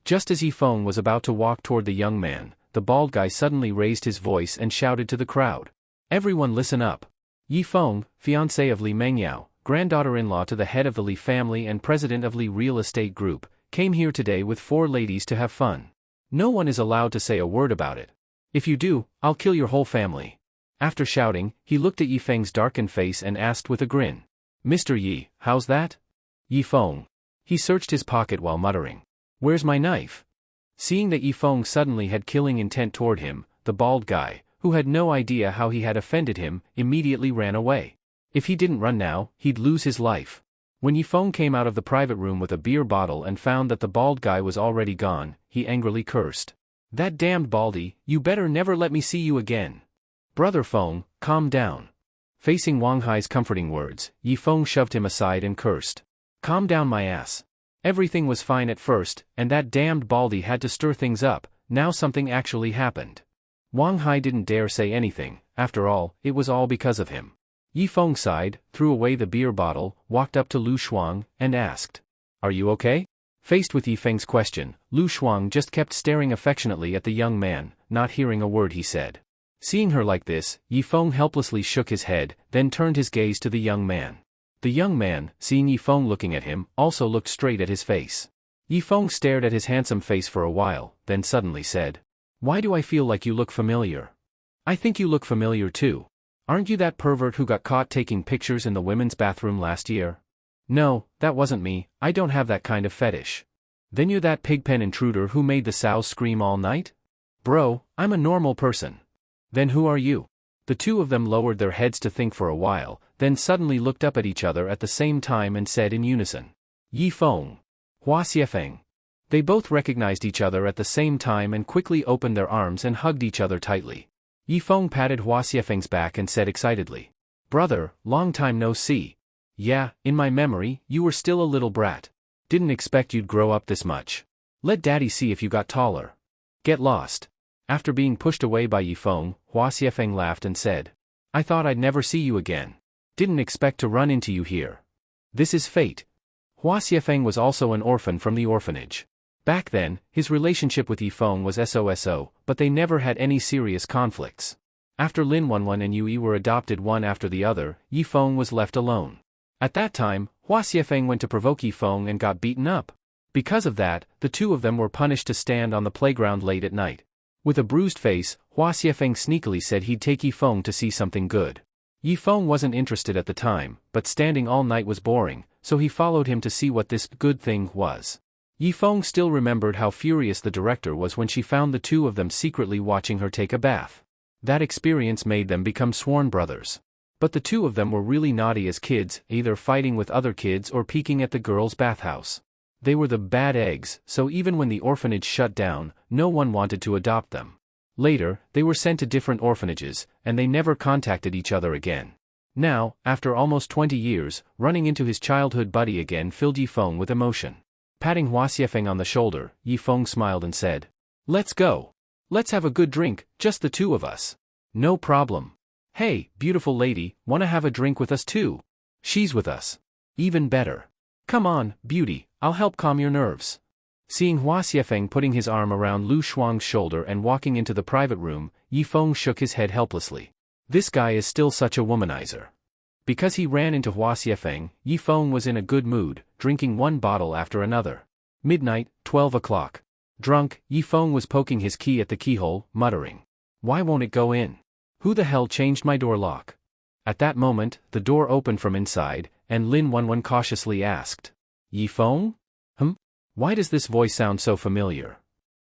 Just as Yifeng was about to walk toward the young man, the bald guy suddenly raised his voice and shouted to the crowd. Everyone listen up. Yifeng, fiancée of Li Mengyao, granddaughter-in-law to the head of the Li family and president of Li Real Estate Group, came here today with 4 ladies to have fun. No one is allowed to say a word about it. If you do, I'll kill your whole family. After shouting, he looked at Yifeng's darkened face and asked with a grin. Mr. Yi, how's that? Yifeng. He searched his pocket while muttering. Where's my knife? Seeing that Yifeng suddenly had killing intent toward him, the bald guy, who had no idea how he had offended him, immediately ran away. If he didn't run now, he'd lose his life. When Yifeng came out of the private room with a beer bottle and found that the bald guy was already gone, he angrily cursed. That damned baldy, you better never let me see you again. Brother Feng, calm down. Facing Wang Hai's comforting words, Yifeng shoved him aside and cursed. Calm down my ass. Everything was fine at first, and that damned baldy had to stir things up, now something actually happened. Wang Hai didn't dare say anything, after all, it was all because of him. Yifeng sighed, threw away the beer bottle, walked up to Lu Shuang, and asked. Are you okay? Faced with Yifeng's question, Lu Shuang just kept staring affectionately at the young man, not hearing a word he said. Seeing her like this, Yifeng helplessly shook his head, then turned his gaze to the young man. The young man, seeing Yifeng looking at him, also looked straight at his face. Yifeng stared at his handsome face for a while, then suddenly said, Why do I feel like you look familiar? I think you look familiar too. Aren't you that pervert who got caught taking pictures in the women's bathroom last year? No, that wasn't me, I don't have that kind of fetish. Then you're that pigpen intruder who made the sows scream all night? Bro, I'm a normal person. Then who are you? The two of them lowered their heads to think for a while, then suddenly looked up at each other at the same time and said in unison. Yifeng. Hua Xiefeng. They both recognized each other at the same time and quickly opened their arms and hugged each other tightly. Yifeng patted Hua Xiefeng's back and said excitedly. Brother, long time no see. Yeah, in my memory, you were still a little brat. Didn't expect you'd grow up this much. Let daddy see if you got taller. Get lost. After being pushed away by Yifeng, Hua Xiefeng laughed and said. I thought I'd never see you again. Didn't expect to run into you here. This is fate. Hua Xiefeng was also an orphan from the orphanage. Back then, his relationship with Yifeng was SOSO, but they never had any serious conflicts. After Lin Wanwan and Yui were adopted one after the other, Yifeng was left alone. At that time, Hua Xiefeng went to provoke Yifeng and got beaten up. Because of that, the two of them were punished to stand on the playground late at night. With a bruised face, Hua Xiefeng sneakily said he'd take Yifeng to see something good. Yifeng wasn't interested at the time, but standing all night was boring, so he followed him to see what this good thing was. Yifeng still remembered how furious the director was when she found the two of them secretly watching her take a bath. That experience made them become sworn brothers. But the two of them were really naughty as kids, either fighting with other kids or peeking at the girls' bathhouse. They were the bad eggs, so even when the orphanage shut down, no one wanted to adopt them. Later, they were sent to different orphanages, and they never contacted each other again. Now, after almost 20 years, running into his childhood buddy again filled Yifeng with emotion. Patting Hua Xiefeng on the shoulder, Yifeng smiled and said, Let's go. Let's have a good drink, just the two of us. No problem. Hey, beautiful lady, wanna have a drink with us too? She's with us. Even better. Come on, beauty, I'll help calm your nerves. Seeing Hua Xiefeng putting his arm around Lu Shuang's shoulder and walking into the private room, Yifeng shook his head helplessly. This guy is still such a womanizer. Because he ran into Hua Xiefeng, Yifeng was in a good mood, drinking one bottle after another. Midnight, 12 o'clock. Drunk, Yifeng was poking his key at the keyhole, muttering. Why won't it go in? Who the hell changed my door lock? At that moment, the door opened from inside, and Lin Wanwan cautiously asked, Yifeng? Why does this voice sound so familiar?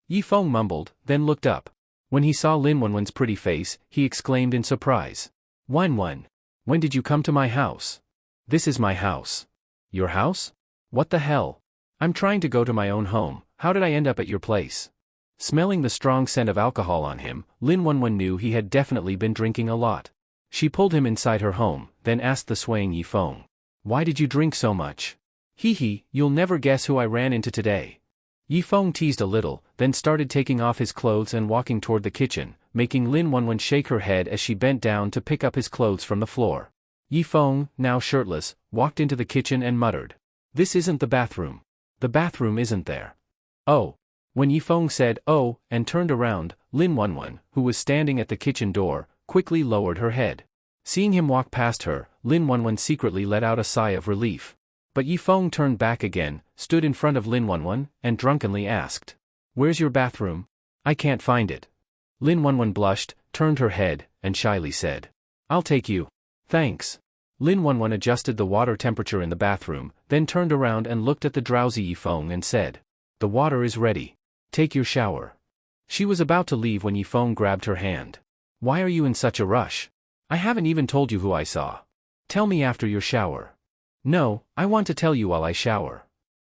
Yifeng mumbled, then looked up. When he saw Lin Wanwan's pretty face, he exclaimed in surprise. Wanwan, when did you come to my house? This is my house. Your house? What the hell? I'm trying to go to my own home, how did I end up at your place? Smelling the strong scent of alcohol on him, Lin Wanwan knew he had definitely been drinking a lot. She pulled him inside her home, then asked the swaying Yifeng. Why did you drink so much? Hee, you'll never guess who I ran into today. Yifeng teased a little, then started taking off his clothes and walking toward the kitchen, making Lin Wanwan shake her head as she bent down to pick up his clothes from the floor. Yifeng, now shirtless, walked into the kitchen and muttered. This isn't the bathroom. The bathroom isn't there. Oh. When Yifeng said, oh, and turned around, Lin Wanwan, who was standing at the kitchen door, quickly lowered her head. Seeing him walk past her, Lin Wanwan secretly let out a sigh of relief. But Yifeng turned back again, stood in front of Lin Wanwan, and drunkenly asked. Where's your bathroom? I can't find it. Lin Wanwan blushed, turned her head, and shyly said. I'll take you. Thanks. Lin Wanwan adjusted the water temperature in the bathroom, then turned around and looked at the drowsy Yifeng and said. The water is ready. Take your shower. She was about to leave when Yifeng grabbed her hand. Why are you in such a rush? I haven't even told you who I saw. Tell me after your shower. No, I want to tell you while I shower.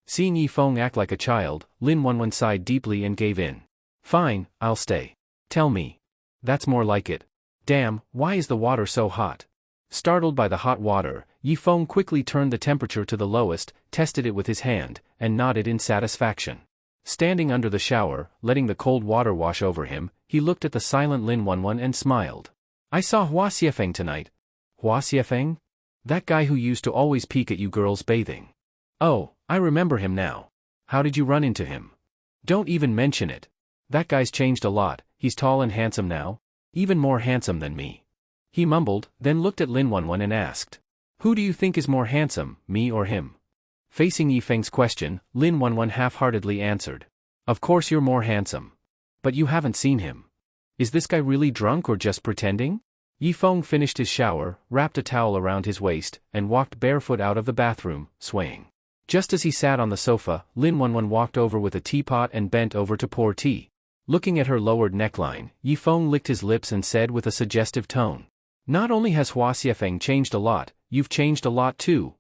Seeing Yifeng act like a child, Lin Wanwan sighed deeply and gave in. Fine, I'll stay. Tell me. That's more like it. Damn, why is the water so hot? Startled by the hot water, Yifeng quickly turned the temperature to the lowest, tested it with his hand, and nodded in satisfaction. Standing under the shower, letting the cold water wash over him, he looked at the silent Lin Wanwan and smiled. I saw Hua Xiefeng tonight. Hua Xiefeng? That guy who used to always peek at you girls bathing. Oh, I remember him now. How did you run into him? Don't even mention it. That guy's changed a lot, he's tall and handsome now. Even more handsome than me. He mumbled, then looked at Lin Wanwan and asked. Who do you think is more handsome, me or him? Facing Yifeng's question, Lin Wanwan half-heartedly answered. Of course you're more handsome. But you haven't seen him. Is this guy really drunk or just pretending? Yifeng finished his shower, wrapped a towel around his waist, and walked barefoot out of the bathroom, swaying. Just as he sat on the sofa, Lin Wanwan walked over with a teapot and bent over to pour tea. Looking at her lowered neckline, Yifeng licked his lips and said with a suggestive tone. Not only has Hua Xiefeng changed a lot, you've changed a lot too.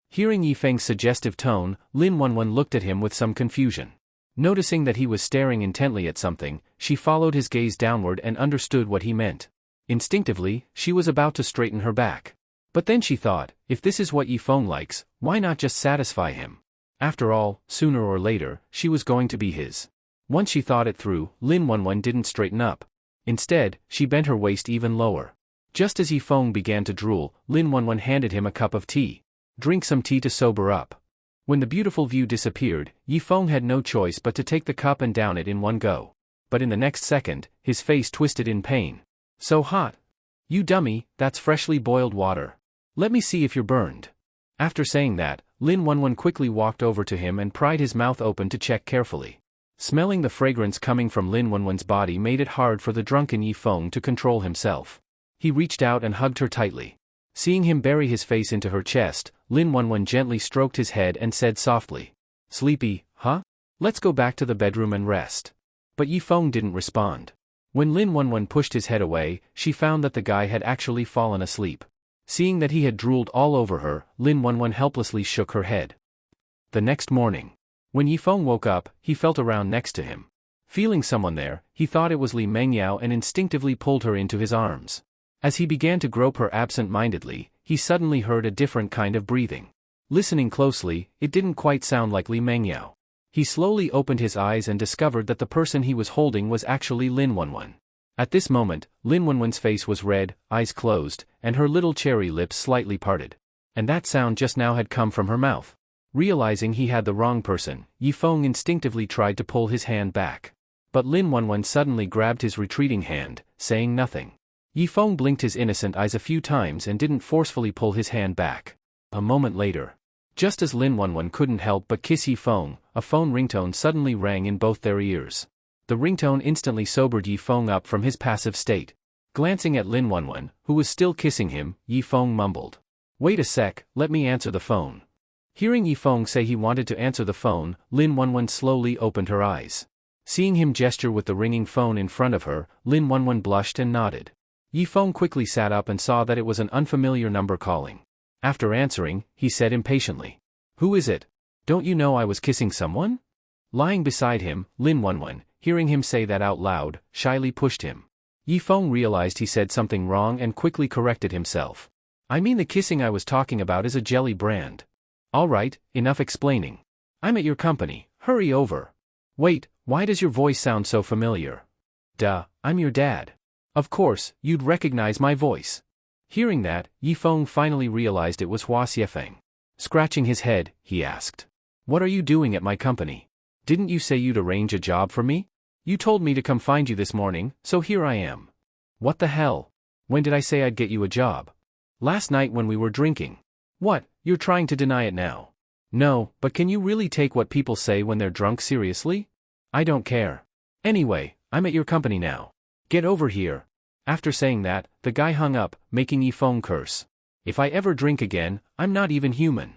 Hearing Yifeng's suggestive tone, Lin Wanwan looked at him with some confusion. Noticing that he was staring intently at something, she followed his gaze downward and understood what he meant. Instinctively, she was about to straighten her back. But then she thought, if this is what Yifeng likes, why not just satisfy him? After all, sooner or later, she was going to be his. Once she thought it through, Lin Wanwan didn't straighten up. Instead, she bent her waist even lower. Just as Yifeng began to drool, Lin Wanwan handed him a cup of tea. Drink some tea to sober up. When the beautiful view disappeared, Yifeng had no choice but to take the cup and down it in one go. But in the next second, his face twisted in pain. So hot. You dummy, that's freshly boiled water. Let me see if you're burned. After saying that, Lin Wanwan quickly walked over to him and pried his mouth open to check carefully. Smelling the fragrance coming from Lin Wanwan's body made it hard for the drunken Yifeng to control himself. He reached out and hugged her tightly. Seeing him bury his face into her chest, Lin Wanwan gently stroked his head and said softly. Sleepy, huh? Let's go back to the bedroom and rest. But Yifeng didn't respond. When Lin Wanwan pushed his head away, she found that the guy had actually fallen asleep. Seeing that he had drooled all over her, Lin Wanwan helplessly shook her head. The next morning, when Yifeng woke up, he felt around next to him. Feeling someone there, he thought it was Li Mengyao and instinctively pulled her into his arms. As he began to grope her absent-mindedly, he suddenly heard a different kind of breathing. Listening closely, it didn't quite sound like Li Mengyao. He slowly opened his eyes and discovered that the person he was holding was actually Lin Wanwan. At this moment, Lin Wanwan's face was red, eyes closed, and her little cherry lips slightly parted. And that sound just now had come from her mouth. Realizing he had the wrong person, Yifeng instinctively tried to pull his hand back. But Lin Wanwan suddenly grabbed his retreating hand, saying nothing. Yifeng blinked his innocent eyes a few times and didn't forcefully pull his hand back. A moment later, just as Lin Wanwan couldn't help but kiss Yifeng, a phone ringtone suddenly rang in both their ears. The ringtone instantly sobered Yifeng up from his passive state. Glancing at Lin Wanwan, who was still kissing him, Yifeng mumbled. Wait a sec, let me answer the phone. Hearing Yifeng say he wanted to answer the phone, Lin Wanwan slowly opened her eyes. Seeing him gesture with the ringing phone in front of her, Lin Wanwan blushed and nodded. Yifeng quickly sat up and saw that it was an unfamiliar number calling. After answering, he said impatiently. Who is it? Don't you know I was kissing someone? Lying beside him, Lin Wanwan, hearing him say that out loud, shyly pushed him. Yifeng realized he said something wrong and quickly corrected himself. I mean the kissing I was talking about is a jelly brand. Alright, enough explaining. I'm at your company, hurry over. Wait, why does your voice sound so familiar? Duh, I'm your dad. Of course, you'd recognize my voice. Hearing that, Yifeng finally realized it was Hua Xiefeng. Scratching his head, he asked. What are you doing at my company? Didn't you say you'd arrange a job for me? You told me to come find you this morning, so here I am. What the hell? When did I say I'd get you a job? Last night when we were drinking. What, you're trying to deny it now? No, but can you really take what people say when they're drunk seriously? I don't care. Anyway, I'm at your company now. Get over here. After saying that, the guy hung up, making Yifeng curse. If I ever drink again, I'm not even human.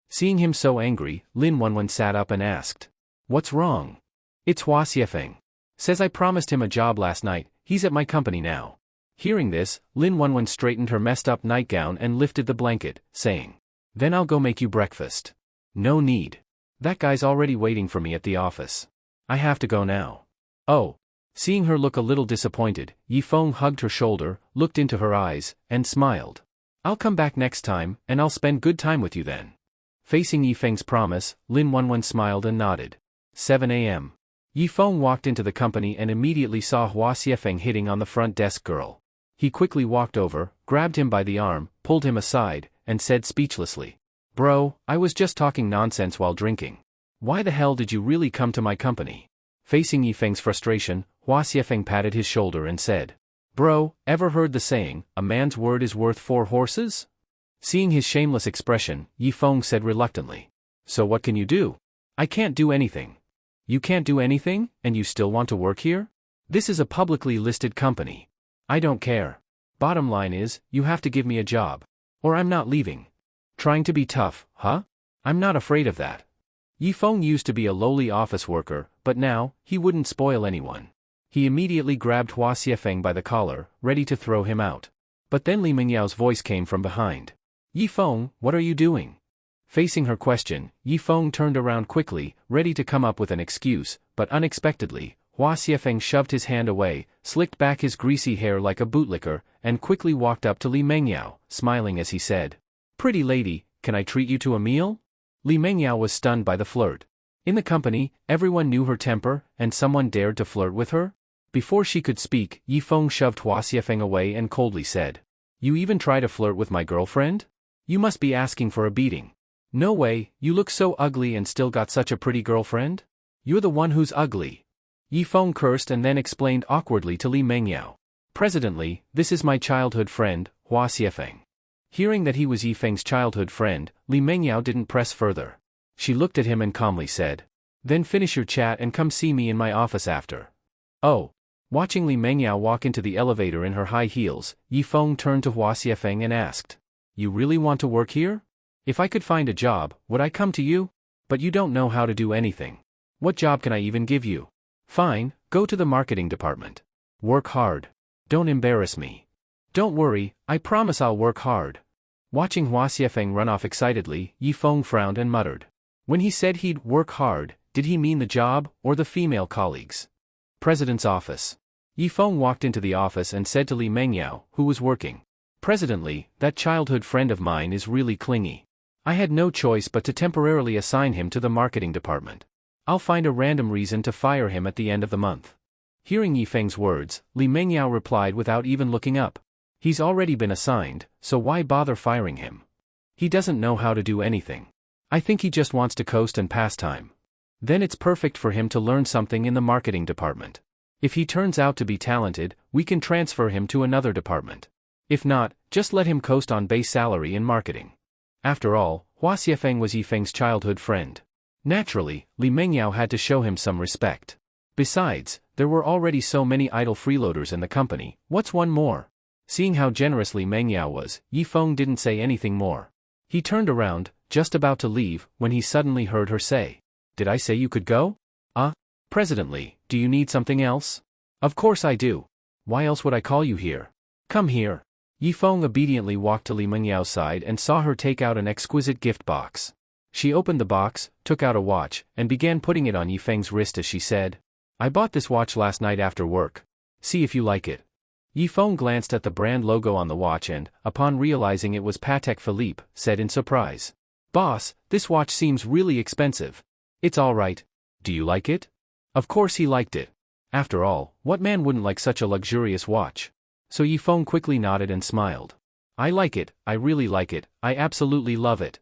Seeing him so angry, Lin Wanwan sat up and asked. What's wrong? It's Hua Xiefeng. Says I promised him a job last night, he's at my company now. Hearing this, Lin Wanwan straightened her messed up nightgown and lifted the blanket, saying. Then I'll go make you breakfast. No need. That guy's already waiting for me at the office. I have to go now. Oh. Seeing her look a little disappointed, Yifeng hugged her shoulder, looked into her eyes, and smiled. I'll come back next time, and I'll spend good time with you then. Facing Yifeng's promise, Lin Wanwan smiled and nodded. 7 a.m. Yifeng walked into the company and immediately saw Hua Xiefeng hitting on the front desk girl. He quickly walked over, grabbed him by the arm, pulled him aside, and said speechlessly. Bro, I was just talking nonsense while drinking. Why the hell did you really come to my company? Facing Yifeng's frustration, Hua Xiefeng patted his shoulder and said. Bro, ever heard the saying, a man's word is worth 4 horses? Seeing his shameless expression, Yifeng said reluctantly. So what can you do? I can't do anything. You can't do anything, and you still want to work here? This is a publicly listed company. I don't care. Bottom line is, you have to give me a job. Or I'm not leaving. Trying to be tough, huh? I'm not afraid of that. Yifeng used to be a lowly office worker, but now, he wouldn't spoil anyone. He immediately grabbed Hua Xiefeng by the collar, ready to throw him out. But then Li Mingyao's voice came from behind. Yifeng, what are you doing? Facing her question, Yifeng turned around quickly, ready to come up with an excuse, but unexpectedly, Hua Xiefeng shoved his hand away, slicked back his greasy hair like a bootlicker, and quickly walked up to Li Mingyao, smiling as he said. Pretty lady, can I treat you to a meal? Li Mingyao was stunned by the flirt. In the company, everyone knew her temper, and someone dared to flirt with her? Before she could speak, Yifeng shoved Hua Xiefeng away and coldly said. You even try to flirt with my girlfriend? You must be asking for a beating. No way, you look so ugly and still got such a pretty girlfriend? You're the one who's ugly. Yifeng cursed and then explained awkwardly to Li Mingyao. Presidently, this is my childhood friend, Hua Xiefeng. Hearing that he was Yifeng's childhood friend, Li Mingyao didn't press further. She looked at him and calmly said. Then finish your chat and come see me in my office after. Oh. Watching Li Mingyao walk into the elevator in her high heels, Yifeng turned to Hua Xiefeng and asked. You really want to work here? If I could find a job, would I come to you? But you don't know how to do anything. What job can I even give you? Fine, go to the marketing department. Work hard. Don't embarrass me. Don't worry, I promise I'll work hard. Watching Hua Xiefeng run off excitedly, Yifeng frowned and muttered. When he said he'd work hard, did he mean the job, or the female colleagues? President's office. Yifeng walked into the office and said to Li Mingyao, who was working. Presidently, that childhood friend of mine is really clingy. I had no choice but to temporarily assign him to the marketing department. I'll find a random reason to fire him at the end of the month. Hearing Yifeng's words, Li Mingyao replied without even looking up. He's already been assigned, so why bother firing him? He doesn't know how to do anything. I think he just wants to coast and pass time. Then it's perfect for him to learn something in the marketing department. If he turns out to be talented, we can transfer him to another department. If not, just let him coast on base salary in marketing. After all, Hua Xiefeng was Yifeng's childhood friend. Naturally, Li Mingyao had to show him some respect. Besides, There were already so many idle freeloaders in the company, what's one more? Seeing how generously Manga was, Yifeng didn't say anything more. He turned around, just about to leave, when he suddenly heard her say, "Did I say you could go?" President Lee, do you need something else?" "Of course I do. Why else would I call you here?" "Come here." Yifeng obediently walked to Li Mengyao's side and saw her take out an exquisite gift box. She opened the box, took out a watch, and began putting it on Yifeng's wrist as she said, "I bought this watch last night after work. See if you like it." Yifeng glanced at the brand logo on the watch and, upon realizing it was Patek Philippe, said in surprise, "Boss, this watch seems really expensive." "It's all right. Do you like it?" Of course he liked it. After all, what man wouldn't like such a luxurious watch? So Yifeng quickly nodded and smiled. "I like it, I really like it, I absolutely love it."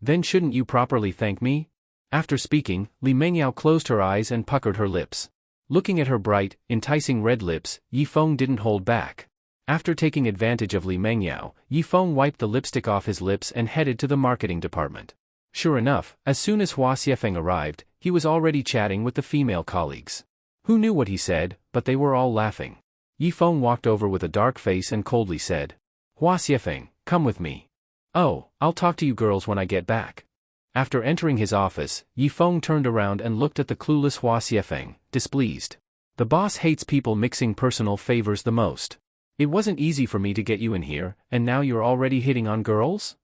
"Then shouldn't you properly thank me?" After speaking, Li Mengyao closed her eyes and puckered her lips. Looking at her bright, enticing red lips, Yifeng didn't hold back. After taking advantage of Li Mengyao, Yifeng wiped the lipstick off his lips and headed to the marketing department. Sure enough, as soon as Hua Xiefeng arrived, he was already chatting with the female colleagues. Who knew what he said, but they were all laughing. Yifeng walked over with a dark face and coldly said, "Hua Xiefeng, come with me." "Oh, I'll talk to you girls when I get back." After entering his office, Yifeng turned around and looked at the clueless Hua Xiefeng, displeased. "The boss hates people mixing personal favors the most. It wasn't easy for me to get you in here, and now you're already hitting on girls?"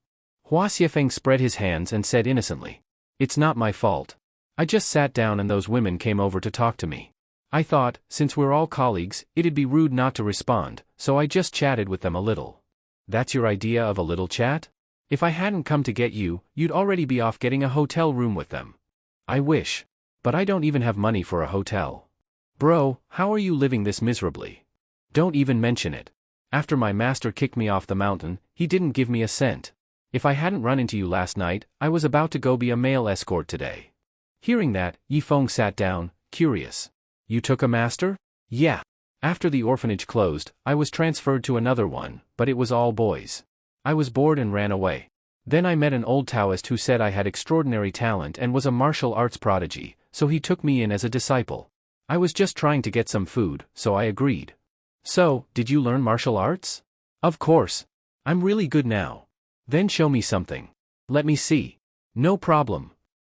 Hua Xiefeng spread his hands and said innocently, "It's not my fault. I just sat down and those women came over to talk to me. I thought, since we're all colleagues, it'd be rude not to respond, so I just chatted with them a little." "That's your idea of a little chat? If I hadn't come to get you, you'd already be off getting a hotel room with them." "I wish. But I don't even have money for a hotel." "Bro, how are you living this miserably?" "Don't even mention it. After my master kicked me off the mountain, he didn't give me a cent. If I hadn't run into you last night, I was about to go be a male escort today." Hearing that, Yifeng sat down, curious. "You took a master?" "Yeah. After the orphanage closed, I was transferred to another one, but it was all boys. I was bored and ran away. Then I met an old Taoist who said I had extraordinary talent and was a martial arts prodigy, so he took me in as a disciple. I was just trying to get some food, so I agreed." "So, did you learn martial arts?" "Of course. I'm really good now." "Then show me something." "Let me see." "No problem."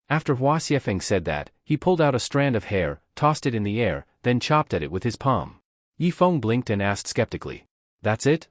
After Hua Xiefeng said that, he pulled out a strand of hair, tossed it in the air, then chopped at it with his palm. Yifeng blinked and asked skeptically, "That's it?"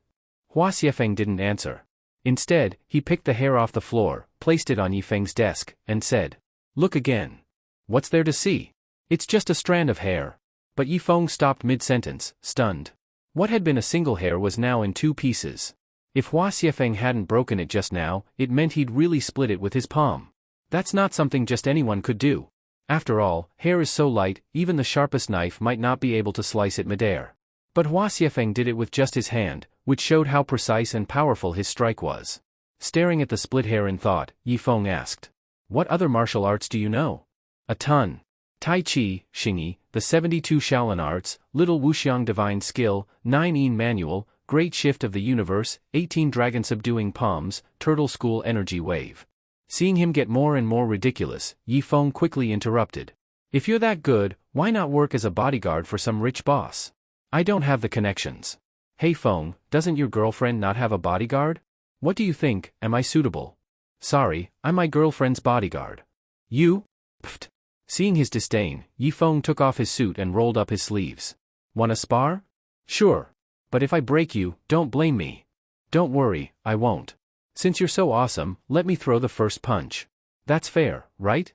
Hua Xiefeng didn't answer. Instead, he picked the hair off the floor, placed it on Yifeng's desk, and said, "Look again." "What's there to see?" "It's just a strand of hair." But Yifeng stopped mid-sentence, stunned. What had been a single hair was now in two pieces. If Hua Xiefeng hadn't broken it just now, it meant he'd really split it with his palm. That's not something just anyone could do. After all, hair is so light, even the sharpest knife might not be able to slice it midair. But Hua Xiefeng did it with just his hand, which showed how precise and powerful his strike was. Staring at the split hair in thought, Yifeng asked, "What other martial arts do you know?" "A ton. Tai Chi, Xingyi, the 72 Shaolin arts, Little Wuxiang divine skill, 9 Yin manual, Great shift of the universe, 18 dragon subduing palms, turtle school energy wave." Seeing him get more and more ridiculous, Yifeng quickly interrupted. "If you're that good, why not work as a bodyguard for some rich boss?" "I don't have the connections." "Hey Feng, doesn't your girlfriend not have a bodyguard? What do you think, am I suitable?" "Sorry, I'm my girlfriend's bodyguard." "You? Pfft." Seeing his disdain, Yifeng took off his suit and rolled up his sleeves. "Wanna spar?" "Sure. But if I break you, don't blame me." "Don't worry, I won't. Since you're so awesome, let me throw the first punch. That's fair, right?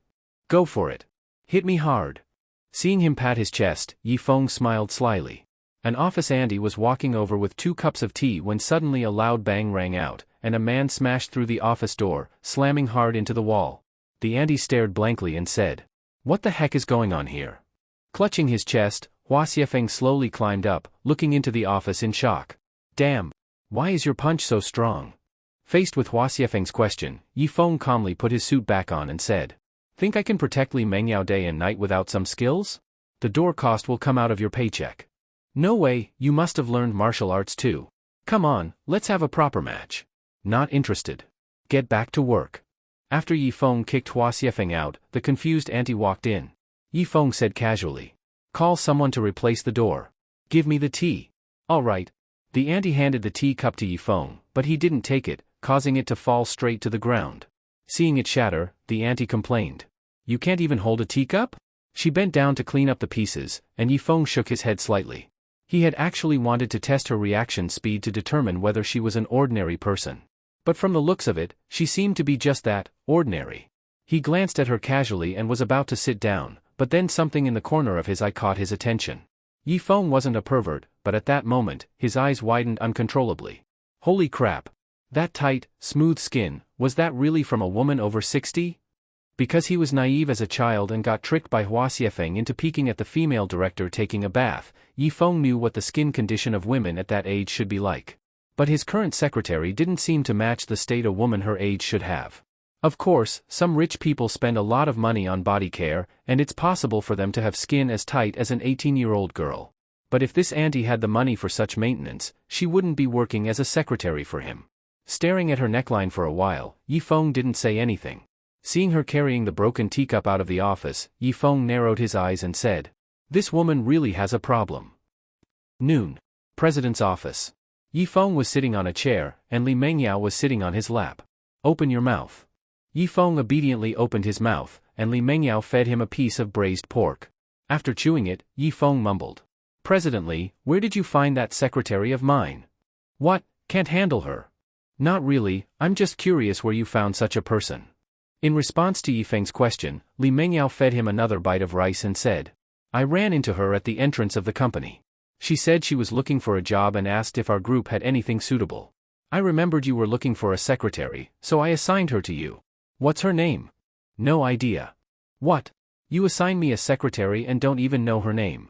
Go for it. Hit me hard." Seeing him pat his chest, Yifeng smiled slyly. An office Andy was walking over with 2 cups of tea when suddenly a loud bang rang out, and a man smashed through the office door, slamming hard into the wall. The Andy stared blankly and said, "What the heck is going on here?" Clutching his chest, Hua Xiefeng slowly climbed up, looking into the office in shock. "Damn. Why is your punch so strong?" Faced with Hua Xiefeng's question, Yifeng calmly put his suit back on and said, "Think I can protect Li Mengyao day and night without some skills? The door cost will come out of your paycheck." "No way, you must have learned martial arts too. Come on, let's have a proper match." "Not interested. Get back to work." After Yifeng kicked Hua Xiefeng out, the confused Andy walked in. Yifeng said casually, Call someone to replace the door. Give me the tea. All right. The auntie handed the tea cup to Yifeng, but he didn't take it, causing it to fall straight to the ground. Seeing it shatter, the auntie complained. You can't even hold a teacup? She bent down to clean up the pieces, and Yifeng shook his head slightly. He had actually wanted to test her reaction speed to determine whether she was an ordinary person. But from the looks of it, she seemed to be just that, ordinary. He glanced at her casually and was about to sit down, but then something in the corner of his eye caught his attention. Yifeng wasn't a pervert, but at that moment, his eyes widened uncontrollably. Holy crap! That tight, smooth skin, was that really from a woman over 60? Because he was naive as a child and got tricked by Hua Xiefeng into peeking at the female director taking a bath, Yifeng knew what the skin condition of women at that age should be like. But his current secretary didn't seem to match the state a woman her age should have. Of course, some rich people spend a lot of money on body care, and it's possible for them to have skin as tight as an 18-year-old girl. But if this auntie had the money for such maintenance, she wouldn't be working as a secretary for him. Staring at her neckline for a while, Yifeng didn't say anything. Seeing her carrying the broken teacup out of the office, Yifeng narrowed his eyes and said, "This woman really has a problem." Noon. President's office. Yifeng was sitting on a chair, and Li Mengyao was sitting on his lap. "Open your mouth." Yifeng obediently opened his mouth, and Li Mengyao fed him a piece of braised pork. After chewing it, Yifeng mumbled, "President Li, where did you find that secretary of mine?" "What, can't handle her?" "Not really, I'm just curious where you found such a person." In response to Yifeng's question, Li Mengyao fed him another bite of rice and said, "I ran into her at the entrance of the company. She said she was looking for a job and asked if our group had anything suitable. I remembered you were looking for a secretary, so I assigned her to you." "What's her name?" "No idea." "What? You assign me a secretary and don't even know her name?"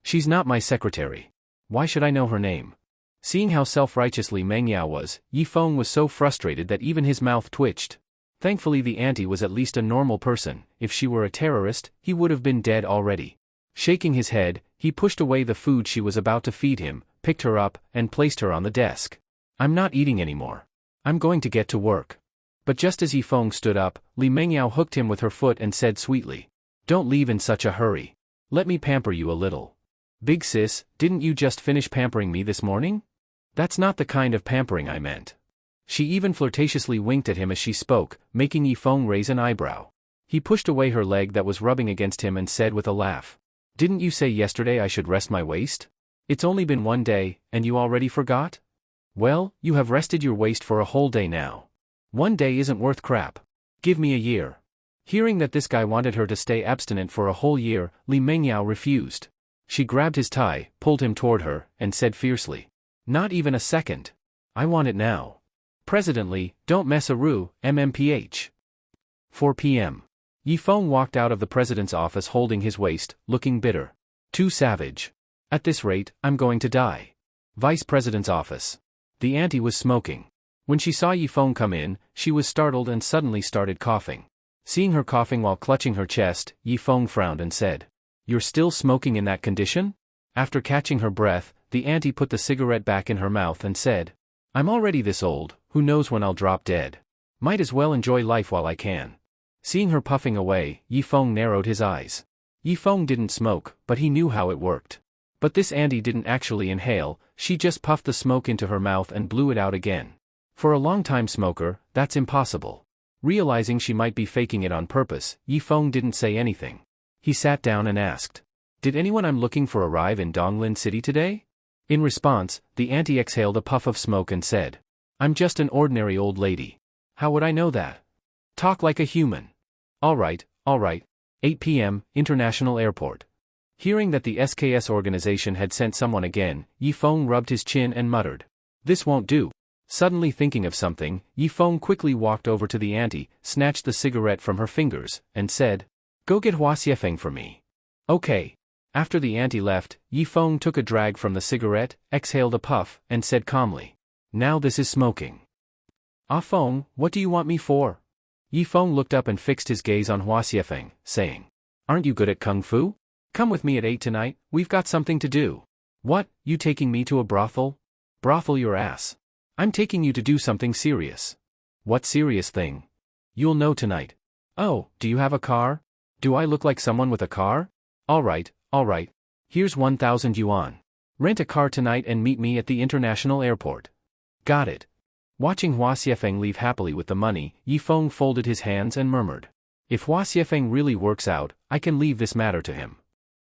"She's not my secretary. Why should I know her name?" Seeing how self-righteous Li Mengyao was, Yifeng was so frustrated that even his mouth twitched. Thankfully the auntie was at least a normal person. If she were a terrorist, he would have been dead already. Shaking his head, he pushed away the food she was about to feed him, picked her up, and placed her on the desk. "I'm not eating anymore. I'm going to get to work." But just as Yifeng stood up, Li Mengyao hooked him with her foot and said sweetly, "Don't leave in such a hurry. Let me pamper you a little." "Big sis, didn't you just finish pampering me this morning?" "That's not the kind of pampering I meant." She even flirtatiously winked at him as she spoke, making Yifeng raise an eyebrow. He pushed away her leg that was rubbing against him and said with a laugh, "Didn't you say yesterday I should rest my waist? It's only been one day, and you already forgot? Well, you have rested your waist for a whole day now. One day isn't worth crap. Give me a year." Hearing that this guy wanted her to stay abstinent for a whole year, Li Mengyao refused. She grabbed his tie, pulled him toward her, and said fiercely, "Not even a second. I want it now. President Li, don't mess around, MMPH." 4 p.m. Yifeng walked out of the president's office holding his waist, looking bitter. Too savage. At this rate, I'm going to die. Vice President's office. The auntie was smoking. When she saw Yifeng come in, she was startled and suddenly started coughing. Seeing her coughing while clutching her chest, Yifeng frowned and said, "You're still smoking in that condition?" After catching her breath, the auntie put the cigarette back in her mouth and said, "I'm already this old, who knows when I'll drop dead. Might as well enjoy life while I can." Seeing her puffing away, Yifeng narrowed his eyes. Yifeng didn't smoke, but he knew how it worked. But this auntie didn't actually inhale, she just puffed the smoke into her mouth and blew it out again. For a long-time smoker, that's impossible. Realizing she might be faking it on purpose, Yifeng didn't say anything. He sat down and asked, "Did anyone I'm looking for arrive in Donglin City today?" In response, the auntie exhaled a puff of smoke and said, "I'm just an ordinary old lady. How would I know that? Talk like a human." All right. 8 p.m., International Airport. Hearing that the SKS organization had sent someone again, Yifeng rubbed his chin and muttered, "This won't do." Suddenly thinking of something, Yifeng quickly walked over to the auntie, snatched the cigarette from her fingers, and said, "Go get Hua Xiefeng for me." "Okay." After the auntie left, Yifeng took a drag from the cigarette, exhaled a puff, and said calmly, "Now this is smoking." "Ah Feng, what do you want me for?" Yifeng looked up and fixed his gaze on Hua Xiefeng, saying, "Aren't you good at kung fu? Come with me at 8 tonight, we've got something to do." "What, you taking me to a brothel?" "Brothel your ass. I'm taking you to do something serious." "What serious thing?" "You'll know tonight." "Oh, do you have a car? Do I look like someone with a car?" All right. Here's 1,000 yuan. Rent a car tonight and meet me at the international airport. Got it. Watching Hua Xiefeng leave happily with the money, Yifeng folded his hands and murmured. If Hua Xiefeng really works out, I can leave this matter to him.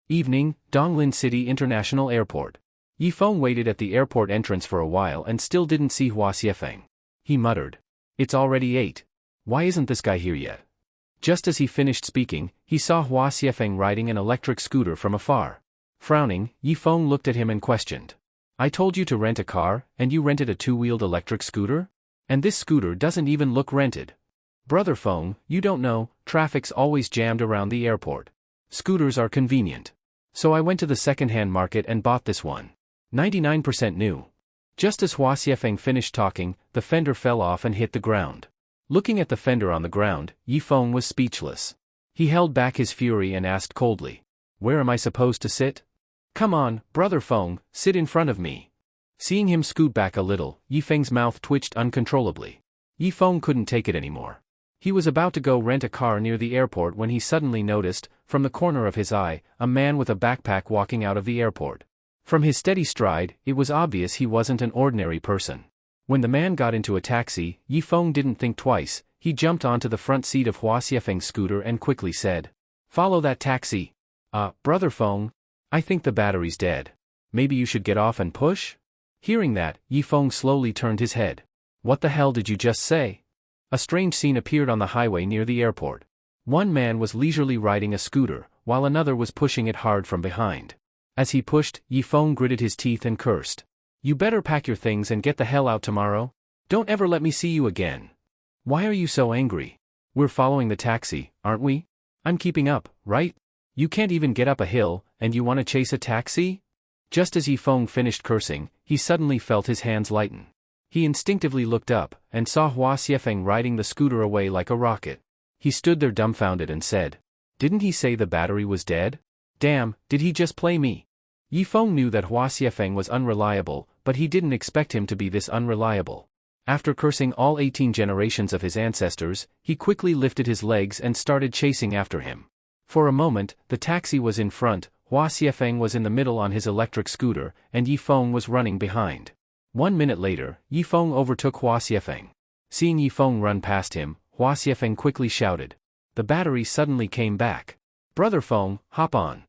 Evening, Donglin City International Airport. Yifeng waited at the airport entrance for a while and still didn't see Hua Xiefeng. He muttered. It's already 8. Why isn't this guy here yet? Just as he finished speaking, he saw Hua Xiefeng riding an electric scooter from afar. Frowning, Yifeng looked at him and questioned. I told you to rent a car, and you rented a two-wheeled electric scooter? And this scooter doesn't even look rented. Brother Feng, you don't know, traffic's always jammed around the airport. Scooters are convenient. So I went to the second-hand market and bought this one. 99% new. Just as Hua Xiefeng finished talking, the fender fell off and hit the ground. Looking at the fender on the ground, Yifeng was speechless. He held back his fury and asked coldly. Where am I supposed to sit? Come on, Brother Feng, sit in front of me. Seeing him scoot back a little, Yifeng's mouth twitched uncontrollably. Yifeng couldn't take it anymore. He was about to go rent a car near the airport when he suddenly noticed, from the corner of his eye, a man with a backpack walking out of the airport. From his steady stride, it was obvious he wasn't an ordinary person. When the man got into a taxi, Yifeng didn't think twice. He jumped onto the front seat of Hua Xiefeng's scooter and quickly said, Follow that taxi. Brother Feng, I think the battery's dead. Maybe you should get off and push? Hearing that, Yifeng slowly turned his head. What the hell did you just say? A strange scene appeared on the highway near the airport. One man was leisurely riding a scooter, while another was pushing it hard from behind. As he pushed, Yifeng gritted his teeth and cursed. You better pack your things and get the hell out tomorrow. Don't ever let me see you again. Why are you so angry? We're following the taxi, aren't we? I'm keeping up, right? You can't even get up a hill, and you want to chase a taxi? Just as Yifeng finished cursing, he suddenly felt his hands lighten. He instinctively looked up, and saw Hua Xiefeng riding the scooter away like a rocket. He stood there dumbfounded and said, Didn't he say the battery was dead? Damn, did he just play me? Yifeng knew that Hua Xiefeng was unreliable, but he didn't expect him to be this unreliable. After cursing all 18 generations of his ancestors, he quickly lifted his legs and started chasing after him. For a moment, the taxi was in front, Hua Xiefeng was in the middle on his electric scooter, and Yifeng was running behind. 1 minute later, Yifeng overtook Hua Xiefeng. Seeing Yifeng run past him, Hua Xiefeng quickly shouted. The battery suddenly came back. Brother Feng, hop on.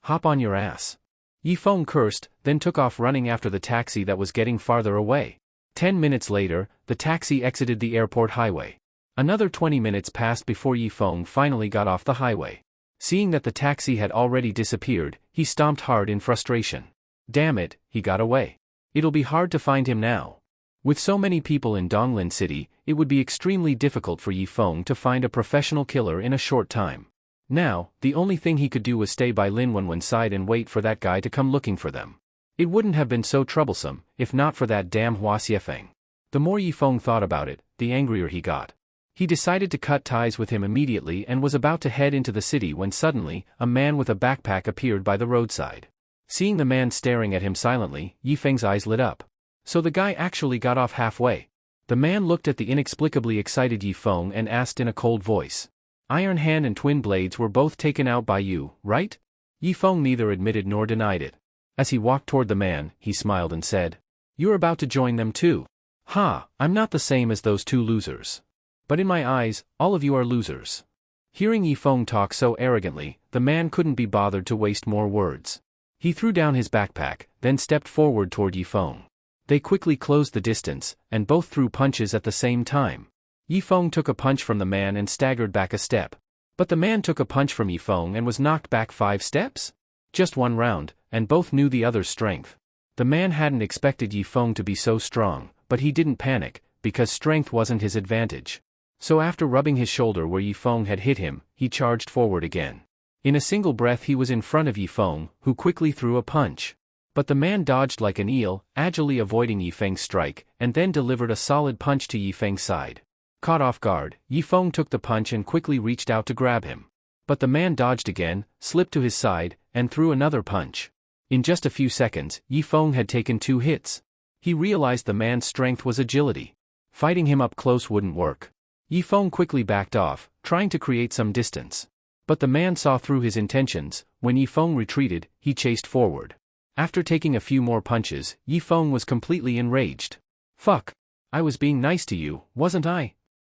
Hop on your ass. Yifeng cursed, then took off running after the taxi that was getting farther away. 10 minutes later, the taxi exited the airport highway. Another 20 minutes passed before Yifeng finally got off the highway. Seeing that the taxi had already disappeared, he stomped hard in frustration. Damn it, he got away. It'll be hard to find him now. With so many people in Donglin City, it would be extremely difficult for Yifeng to find a professional killer in a short time. Now, the only thing he could do was stay by Lin Wanwan's side and wait for that guy to come looking for them. It wouldn't have been so troublesome, if not for that damn Hua Xiefeng. The more Yifeng thought about it, the angrier he got. He decided to cut ties with him immediately and was about to head into the city when suddenly, a man with a backpack appeared by the roadside. Seeing the man staring at him silently, Yifeng's eyes lit up. So the guy actually got off halfway. The man looked at the inexplicably excited Yifeng and asked in a cold voice. Iron Hand and Twin Blades were both taken out by you, right? Yifeng neither admitted nor denied it. As he walked toward the man, he smiled and said. You're about to join them too. Ha, I'm not the same as those two losers. But in my eyes, all of you are losers. Hearing Yifeng talk so arrogantly, the man couldn't be bothered to waste more words. He threw down his backpack, then stepped forward toward Yifeng. They quickly closed the distance, and both threw punches at the same time. Yifeng took a punch from the man and staggered back a step. But the man took a punch from Yifeng and was knocked back 5 steps? Just one round, and both knew the other's strength. The man hadn't expected Yifeng to be so strong, but he didn't panic, because strength wasn't his advantage. So after rubbing his shoulder where Yifeng had hit him, he charged forward again. In a single breath he was in front of Yifeng, who quickly threw a punch. But the man dodged like an eel, agilely avoiding Yifeng's strike, and then delivered a solid punch to Yifeng's side. Caught off guard, Yifeng took the punch and quickly reached out to grab him. But the man dodged again, slipped to his side, and threw another punch. In just a few seconds, Yifeng had taken 2 hits. He realized the man's strength was agility. Fighting him up close wouldn't work. Yifeng quickly backed off, trying to create some distance. But the man saw through his intentions. When Yifeng retreated, he chased forward. After taking a few more punches, Yifeng was completely enraged. Fuck. I was being nice to you, wasn't I?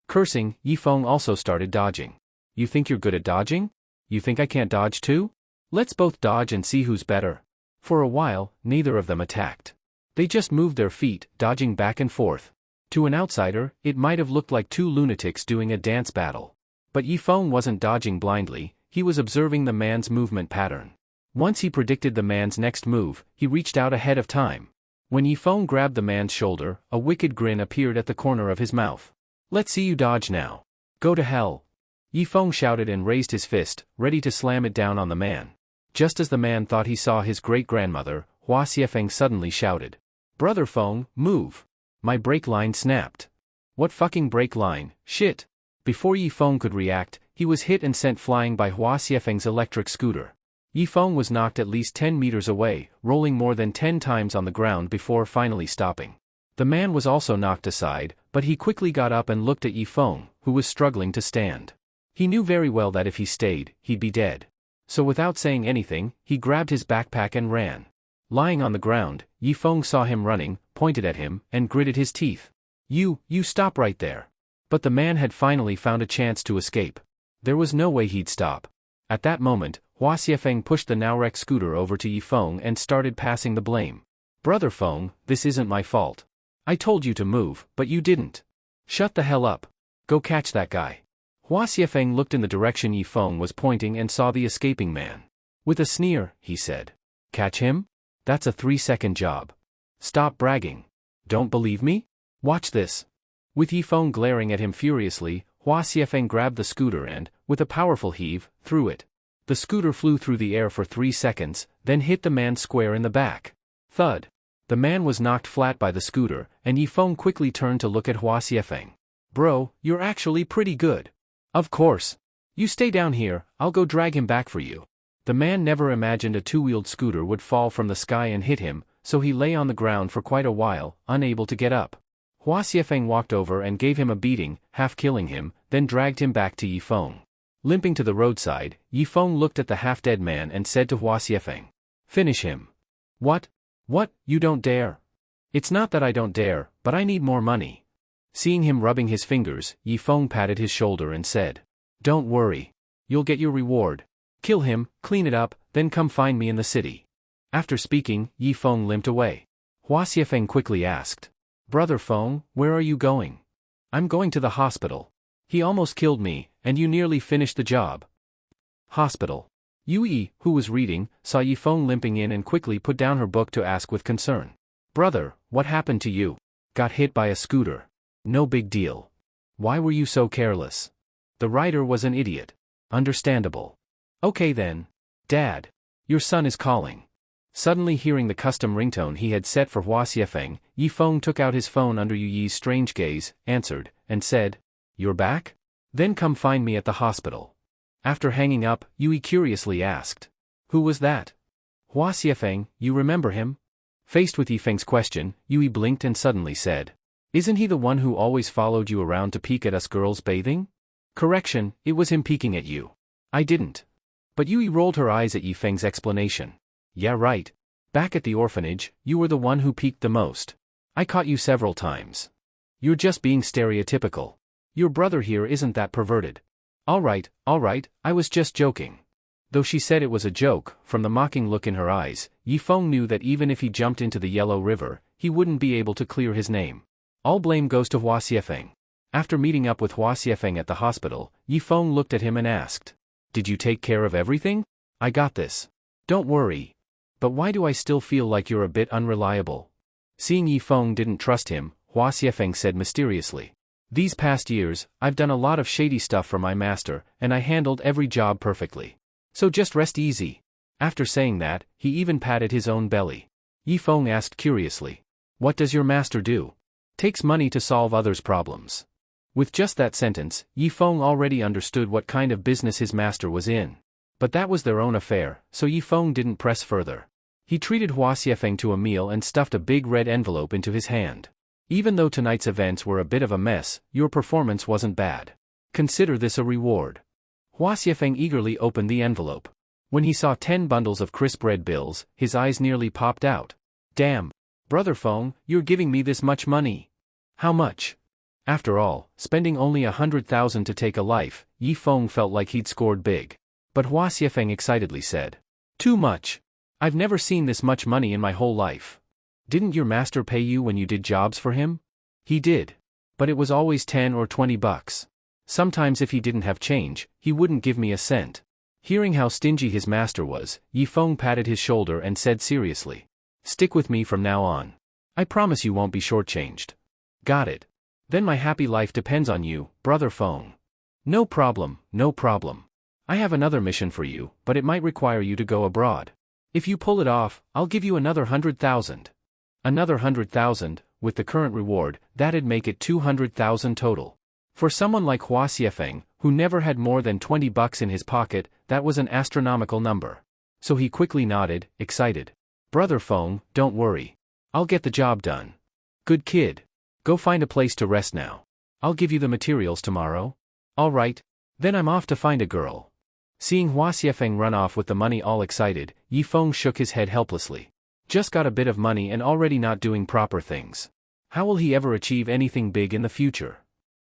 Cursing, Yifeng also started dodging. You think you're good at dodging? You think I can't dodge too? Let's both dodge and see who's better. For a while, neither of them attacked. They just moved their feet, dodging back and forth. To an outsider, it might have looked like two lunatics doing a dance battle. But Yifeng wasn't dodging blindly, he was observing the man's movement pattern. Once he predicted the man's next move, he reached out ahead of time. When Yifeng grabbed the man's shoulder, a wicked grin appeared at the corner of his mouth. Let's see you dodge now. Go to hell. Yifeng shouted and raised his fist, ready to slam it down on the man. Just as the man thought he saw his great-grandmother, Hua Xiefeng suddenly shouted. Brother Feng, move. My brake line snapped. What fucking brake line, shit. Before Yifeng could react, he was hit and sent flying by Hua Xiefeng's electric scooter. Yifeng was knocked at least 10 meters away, rolling more than 10 times on the ground before finally stopping. The man was also knocked aside, but he quickly got up and looked at Yifeng, who was struggling to stand. He knew very well that if he stayed, he'd be dead. So without saying anything, he grabbed his backpack and ran. Lying on the ground, Yifeng saw him running, pointed at him, and gritted his teeth. You stop right there. But the man had finally found a chance to escape. There was no way he'd stop. At that moment, Hua Xiefeng pushed the now-wrecked scooter over to Yifeng and started passing the blame. Brother Feng, this isn't my fault. I told you to move, but you didn't. Shut the hell up. Go catch that guy. Hua Xiefeng looked in the direction Yifeng was pointing and saw the escaping man. With a sneer, he said. Catch him? That's a 3-second job. Stop bragging. Don't believe me? Watch this. With Yifeng glaring at him furiously, Hua Xiefeng grabbed the scooter and, with a powerful heave, threw it. The scooter flew through the air for 3 seconds, then hit the man square in the back. Thud. The man was knocked flat by the scooter, and Yifeng quickly turned to look at Hua Xiefeng. Bro, you're actually pretty good. Of course. You stay down here, I'll go drag him back for you. The man never imagined a two-wheeled scooter would fall from the sky and hit him, so he lay on the ground for quite a while, unable to get up. Hua Xiefeng walked over and gave him a beating, half killing him, then dragged him back to Yifeng. Limping to the roadside, Yifeng looked at the half-dead man and said to Hua Xiefeng. Finish him. What? What, you don't dare? It's not that I don't dare, but I need more money. Seeing him rubbing his fingers, Yifeng patted his shoulder and said. Don't worry. You'll get your reward. Kill him, clean it up, then come find me in the city. After speaking, Yifeng limped away. Hua Xiefeng quickly asked. Brother Feng, where are you going? I'm going to the hospital. He almost killed me, and you nearly finished the job. Hospital. Yui, who was reading, saw Yifeng limping in and quickly put down her book to ask with concern. Brother, what happened to you? Got hit by a scooter. No big deal. Why were you so careless? The writer was an idiot. Understandable. Okay then. Dad. Your son is calling. Suddenly hearing the custom ringtone he had set for Hua Xiefeng, Yifeng took out his phone under Yuyi's strange gaze, answered, and said, You're back? Then come find me at the hospital. After hanging up, Yui curiously asked. Who was that? Hua Xiefeng, you remember him? Faced with Yifeng's question, Yui blinked and suddenly said. Isn't he the one who always followed you around to peek at us girls bathing? Correction, it was him peeking at you. I didn't. But Yui rolled her eyes at Yifeng's explanation. Yeah right. Back at the orphanage, you were the one who peeked the most. I caught you several times. You're just being stereotypical. Your brother here isn't that perverted. Alright, I was just joking. Though she said it was a joke, from the mocking look in her eyes, Yifeng knew that even if he jumped into the Yellow River, he wouldn't be able to clear his name. All blame goes to Hua Xiefeng. After meeting up with Hua Xiefeng at the hospital, Yifeng looked at him and asked. Did you take care of everything? I got this. Don't worry. But why do I still feel like you're a bit unreliable? Seeing Yifeng didn't trust him, Hua Xiefeng said mysteriously. These past years, I've done a lot of shady stuff for my master, and I handled every job perfectly. So just rest easy. After saying that, he even patted his own belly. Yifeng asked curiously. What does your master do? Takes money to solve others' problems. With just that sentence, Yifeng already understood what kind of business his master was in. But that was their own affair, so Yifeng didn't press further. He treated Hua Xiefeng to a meal and stuffed a big red envelope into his hand. Even though tonight's events were a bit of a mess, your performance wasn't bad. Consider this a reward. Hua Xiefeng eagerly opened the envelope. When he saw 10 bundles of crisp red bills, his eyes nearly popped out. Damn! Brother Feng, you're giving me this much money. How much? After all, spending only 100,000 to take a life, Yi Feng felt like he'd scored big. But Hua Xiefeng excitedly said. Too much. I've never seen this much money in my whole life. Didn't your master pay you when you did jobs for him? He did. But it was always 10 or 20 bucks. Sometimes if he didn't have change, he wouldn't give me a cent. Hearing how stingy his master was, Yi Feng patted his shoulder and said seriously. Stick with me from now on. I promise you won't be shortchanged. Got it. Then my happy life depends on you, Brother Feng. No problem, no problem. I have another mission for you, but it might require you to go abroad. If you pull it off, I'll give you another 100,000. Another 100,000, with the current reward, that'd make it 200,000 total. For someone like Hua Xiefeng, who never had more than 20 bucks in his pocket, that was an astronomical number. So he quickly nodded, excited. Brother Feng, don't worry. I'll get the job done. Good kid. Go find a place to rest now. I'll give you the materials tomorrow. All right. Then I'm off to find a girl. Seeing Hua Xiefeng run off with the money all excited, Yi Feng shook his head helplessly. Just got a bit of money and already not doing proper things. How will he ever achieve anything big in the future?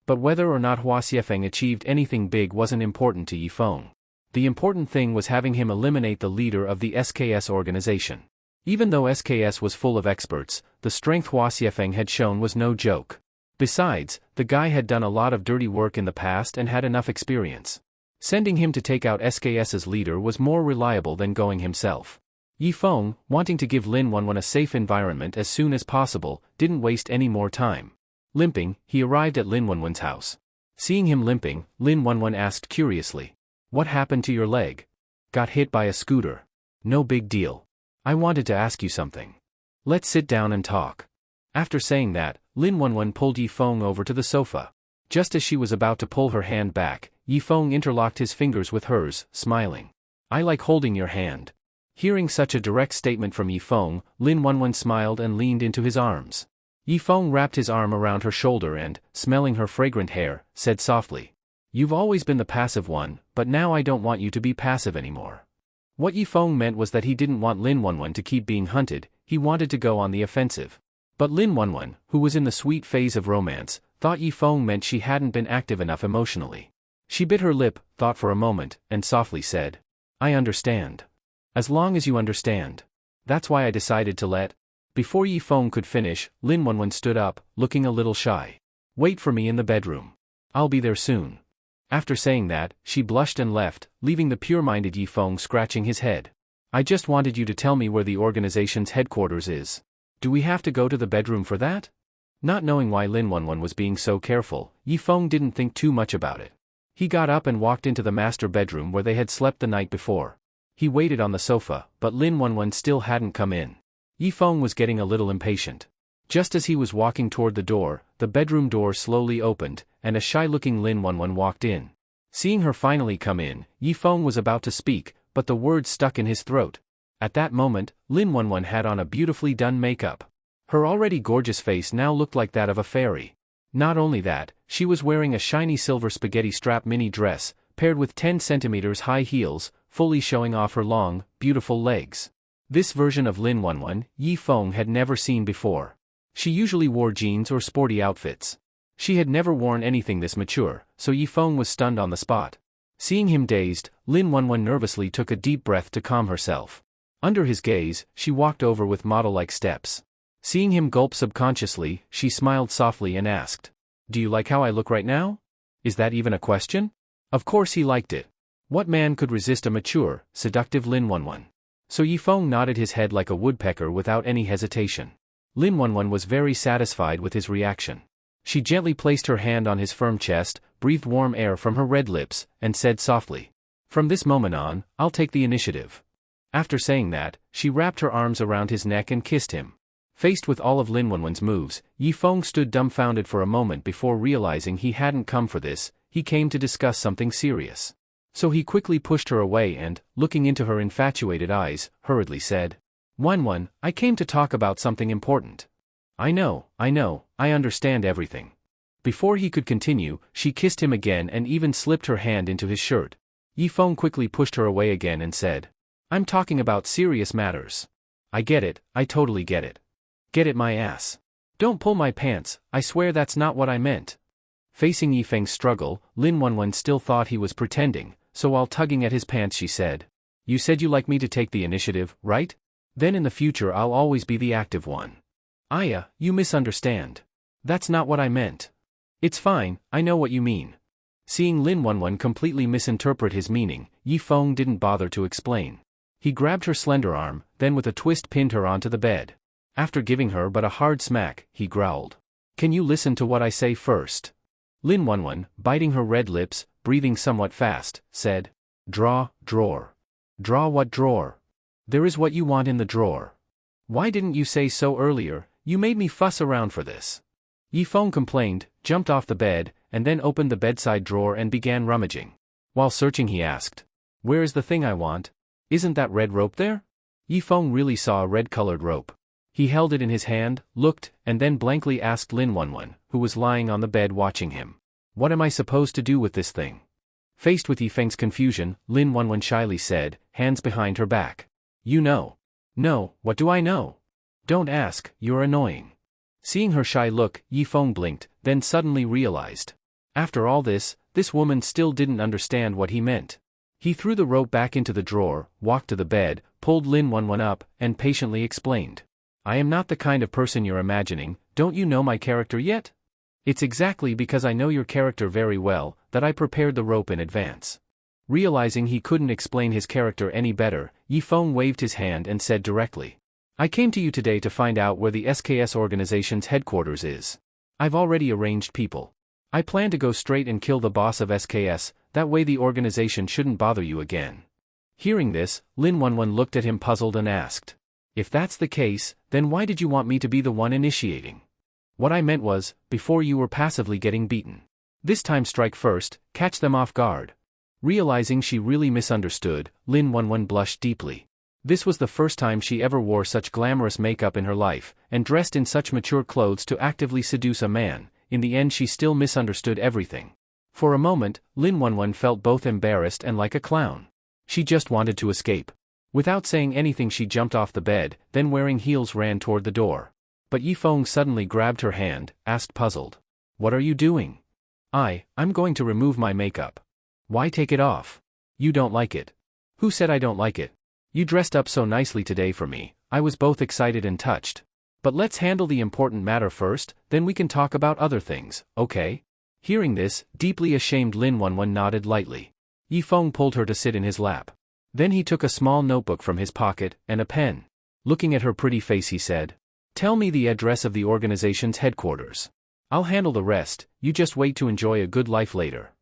But whether or not Hua Xiefeng achieved anything big wasn't important to Yi Feng. The important thing was having him eliminate the leader of the SKS organization. Even though SKS was full of experts, the strength Hua Xiefeng had shown was no joke. Besides, the guy had done a lot of dirty work in the past and had enough experience. Sending him to take out SKS's leader was more reliable than going himself. Yi Feng, wanting to give Lin Wanwan a safe environment as soon as possible, didn't waste any more time. Limping, he arrived at Lin Wanwan's house. Seeing him limping, Lin Wanwan asked curiously. What happened to your leg? Got hit by a scooter. No big deal. I wanted to ask you something. Let's sit down and talk. After saying that, Lin Wanwan pulled Yi Feng over to the sofa. Just as she was about to pull her hand back, Yi Feng interlocked his fingers with hers, smiling. I like holding your hand. Hearing such a direct statement from Yi Feng, Lin Wanwan smiled and leaned into his arms. Yi Feng wrapped his arm around her shoulder and, smelling her fragrant hair, said softly. You've always been the passive one, but now I don't want you to be passive anymore. What Yi Feng meant was that he didn't want Lin Wanwan to keep being hunted, he wanted to go on the offensive. But Lin Wanwan, who was in the sweet phase of romance, thought Yi Feng meant she hadn't been active enough emotionally. She bit her lip, thought for a moment, and softly said. I understand. As long as you understand. That's why I decided to let. Before Yi Feng could finish, Lin Wanwan stood up, looking a little shy. Wait for me in the bedroom. I'll be there soon. After saying that, she blushed and left, leaving the pure-minded Yi Feng scratching his head. I just wanted you to tell me where the organization's headquarters is. Do we have to go to the bedroom for that? Not knowing why Lin Wanwan was being so careful, Yi Feng didn't think too much about it. He got up and walked into the master bedroom where they had slept the night before. He waited on the sofa, but Lin Wanwan still hadn't come in. Yi Feng was getting a little impatient. Just as he was walking toward the door, the bedroom door slowly opened, and a shy-looking Lin Wanwan walked in. Seeing her finally come in, Yi Feng was about to speak, but the words stuck in his throat. At that moment, Lin Wanwan had on a beautifully done makeup. Her already gorgeous face now looked like that of a fairy. Not only that, she was wearing a shiny silver spaghetti strap mini dress, paired with 10 centimeters high heels, fully showing off her long, beautiful legs. This version of Lin Wanwan, Yi Feng had never seen before. She usually wore jeans or sporty outfits. She had never worn anything this mature, so Yi Feng was stunned on the spot. Seeing him dazed, Lin Wanwan nervously took a deep breath to calm herself. Under his gaze, she walked over with model-like steps. Seeing him gulp subconsciously, she smiled softly and asked, Do you like how I look right now? Is that even a question? Of course he liked it. What man could resist a mature, seductive Lin Wanwan? So Yi Feng nodded his head like a woodpecker without any hesitation. Lin Wanwan was very satisfied with his reaction. She gently placed her hand on his firm chest, breathed warm air from her red lips, and said softly, From this moment on, I'll take the initiative. After saying that, she wrapped her arms around his neck and kissed him. Faced with all of Lin Wanwan's moves, Yi Feng stood dumbfounded for a moment before realizing he hadn't come for this, he came to discuss something serious. So he quickly pushed her away and, looking into her infatuated eyes, hurriedly said, Wanwan, I came to talk about something important. I know, I understand everything. Before he could continue, she kissed him again and even slipped her hand into his shirt. Yifeng quickly pushed her away again and said, I'm talking about serious matters. I get it, I totally get it. Get it my ass. Don't pull my pants, I swear that's not what I meant. Facing Yifeng's struggle, Lin Wanwan still thought he was pretending, so while tugging at his pants she said, You said you like me to take the initiative, right? Then in the future I'll always be the active one. Aya, you misunderstand. That's not what I meant. It's fine, I know what you mean. Seeing Lin Wanwan completely misinterpret his meaning, Yifeng didn't bother to explain. He grabbed her slender arm, then with a twist pinned her onto the bed. After giving her but a hard smack, he growled. Can you listen to what I say first? Lin Wanwan, biting her red lips, breathing somewhat fast, said, Draw, drawer. Draw what drawer? There is what you want in the drawer. Why didn't you say so earlier? You made me fuss around for this. Yifeng complained, jumped off the bed, and then opened the bedside drawer and began rummaging. While searching he asked, Where is the thing I want? Isn't that red rope there? Yifeng really saw a red-colored rope. He held it in his hand, looked, and then blankly asked Lin Wanwan, who was lying on the bed watching him. What am I supposed to do with this thing? Faced with Yifeng's confusion, Lin Wanwan shyly said, hands behind her back. You know. No, what do I know? Don't ask, you're annoying. Seeing her shy look, Yifeng blinked, then suddenly realized. After all this woman still didn't understand what he meant. He threw the rope back into the drawer, walked to the bed, pulled Lin Wanwan up, and patiently explained. I am not the kind of person you're imagining, don't you know my character yet? It's exactly because I know your character very well, that I prepared the rope in advance. Realizing he couldn't explain his character any better, Yifeng waved his hand and said directly. I came to you today to find out where the SKS organization's headquarters is. I've already arranged people. I plan to go straight and kill the boss of SKS, that way the organization shouldn't bother you again. Hearing this, Lin Wanwan looked at him puzzled and asked. If that's the case, then why did you want me to be the one initiating? What I meant was, before you were passively getting beaten. This time strike first, catch them off guard. Realizing she really misunderstood, Lin Wanwan blushed deeply. This was the first time she ever wore such glamorous makeup in her life, and dressed in such mature clothes to actively seduce a man. In the end she still misunderstood everything. For a moment, Lin Wanwan felt both embarrassed and like a clown. She just wanted to escape. Without saying anything she jumped off the bed, then wearing heels ran toward the door. But Yifeng suddenly grabbed her hand, asked puzzled. What are you doing? I'm going to remove my makeup. Why take it off? You don't like it. Who said I don't like it? You dressed up so nicely today for me, I was both excited and touched. But let's handle the important matter first, then we can talk about other things, okay? Hearing this, deeply ashamed Lin Wanwan nodded lightly. Yifeng pulled her to sit in his lap. Then he took a small notebook from his pocket, and a pen. Looking at her pretty face he said, Tell me the address of the organization's headquarters. I'll handle the rest, you just wait to enjoy a good life later.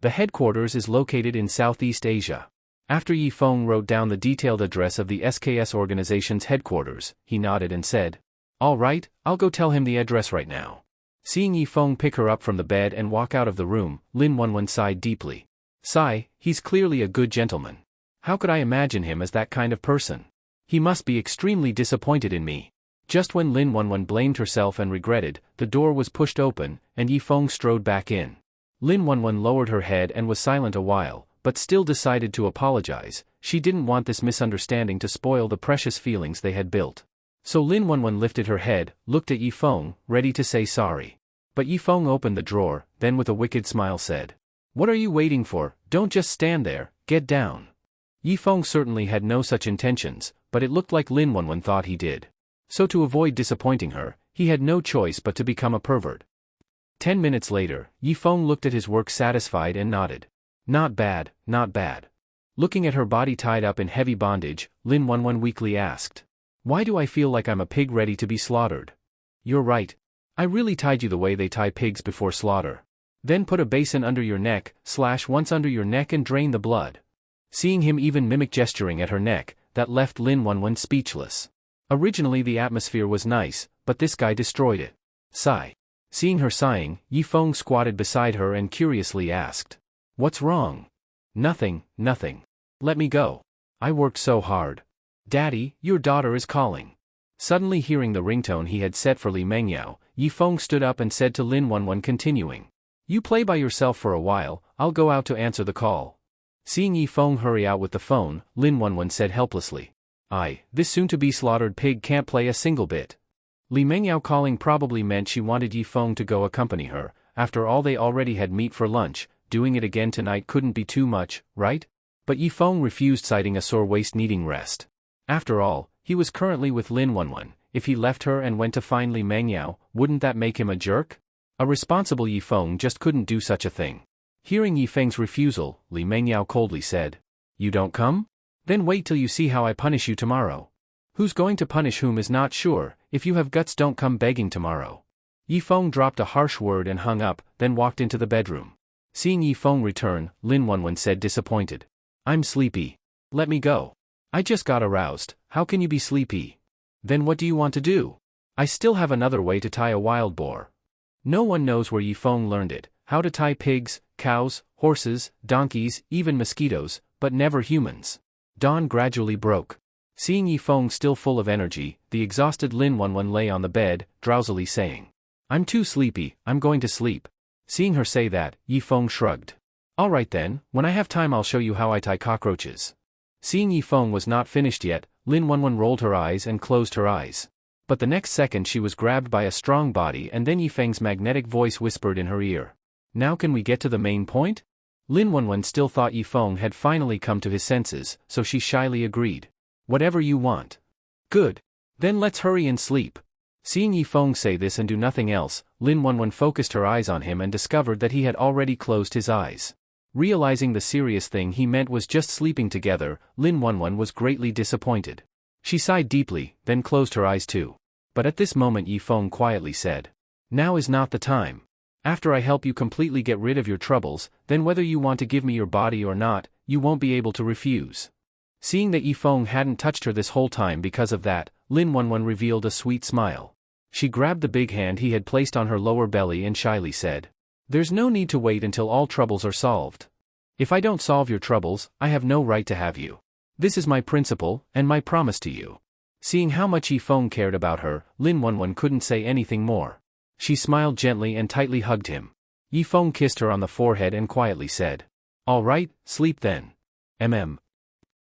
The headquarters is located in Southeast Asia. After Yifeng wrote down the detailed address of the SKS organization's headquarters, he nodded and said, All right, I'll go tell him the address right now. Seeing Yifeng pick her up from the bed and walk out of the room, Lin Wanwan sighed deeply. Sigh, he's clearly a good gentleman. How could I imagine him as that kind of person? He must be extremely disappointed in me. Just when Lin Wanwan blamed herself and regretted, the door was pushed open, and Yifeng strode back in. Lin Wanwan lowered her head and was silent a while, but still decided to apologize. She didn't want this misunderstanding to spoil the precious feelings they had built. So Lin Wanwan lifted her head, looked at Yifeng, ready to say sorry. But Yifeng opened the drawer, then with a wicked smile said, What are you waiting for? Don't just stand there, get down. Yifeng certainly had no such intentions, but it looked like Lin Wanwan thought he did. So to avoid disappointing her, he had no choice but to become a pervert. 10 minutes later, Yifeng looked at his work satisfied and nodded. Not bad, not bad. Looking at her body tied up in heavy bondage, Lin Wanwan weakly asked, Why do I feel like I'm a pig ready to be slaughtered? You're right. I really tied you the way they tie pigs before slaughter. Then put a basin under your neck, slash once under your neck and drain the blood. Seeing him even mimic gesturing at her neck, that left Lin Wanwan speechless. Originally the atmosphere was nice, but this guy destroyed it. Sigh. Seeing her sighing, Yifeng squatted beside her and curiously asked, What's wrong? Nothing, nothing. Let me go. I worked so hard. Daddy, your daughter is calling. Suddenly hearing the ringtone he had set for Li Mengyao, Yifeng stood up and said to Lin Wanwan continuing, You play by yourself for a while, I'll go out to answer the call. Seeing Yifeng hurry out with the phone, Lin Wanwan said helplessly. This soon-to-be slaughtered pig can't play a single bit. Li Mengyao calling probably meant she wanted Yifeng to go accompany her. After all, they already had meat for lunch. Doing it again tonight couldn't be too much, right? But Yifeng refused, citing a sore waist needing rest. After all, he was currently with Lin Wanwan. If he left her and went to find Li Mengyao, wouldn't that make him a jerk? A responsible Yifeng just couldn't do such a thing. Hearing Yifeng's refusal, Li Mengyao coldly said, "You don't come? Then wait till you see how I punish you tomorrow." Who's going to punish whom is not sure. If you have guts, don't come begging tomorrow. Yifeng dropped a harsh word and hung up, then walked into the bedroom. Seeing Yifeng return, Lin Wanwan said disappointed, "I'm sleepy. Let me go. I just got aroused." "How can you be sleepy? Then what do you want to do?" "I still have another way to tie a wild boar." No one knows where Yifeng learned it, how to tie pigs, cows, horses, donkeys, even mosquitoes, but never humans. Dawn gradually broke. Seeing Yifeng still full of energy, the exhausted Lin Wanwan lay on the bed, drowsily saying, "I'm too sleepy, I'm going to sleep." Seeing her say that, Yifeng shrugged. "All right then, when I have time I'll show you how I tie cockroaches." Seeing Yifeng was not finished yet, Lin Wanwan rolled her eyes and closed her eyes. But the next second she was grabbed by a strong body, and then Yifeng's magnetic voice whispered in her ear, "Now can we get to the main point?" Lin Wanwan still thought Yifeng had finally come to his senses, so she shyly agreed. "Whatever you want." "Good. Then let's hurry and sleep." Seeing Yifeng say this and do nothing else, Lin Wanwan focused her eyes on him and discovered that he had already closed his eyes. Realizing the serious thing he meant was just sleeping together, Lin Wanwan was greatly disappointed. She sighed deeply, then closed her eyes too. But at this moment Yifeng quietly said, "Now is not the time. After I help you completely get rid of your troubles, then whether you want to give me your body or not, you won't be able to refuse." Seeing that Yifeng hadn't touched her this whole time because of that, Lin Wanwan revealed a sweet smile. She grabbed the big hand he had placed on her lower belly and shyly said, "There's no need to wait until all troubles are solved. If I don't solve your troubles, I have no right to have you. This is my principle, and my promise to you." Seeing how much Yifeng cared about her, Lin Wanwan couldn't say anything more. She smiled gently and tightly hugged him. Yifeng kissed her on the forehead and quietly said, "All right, sleep then."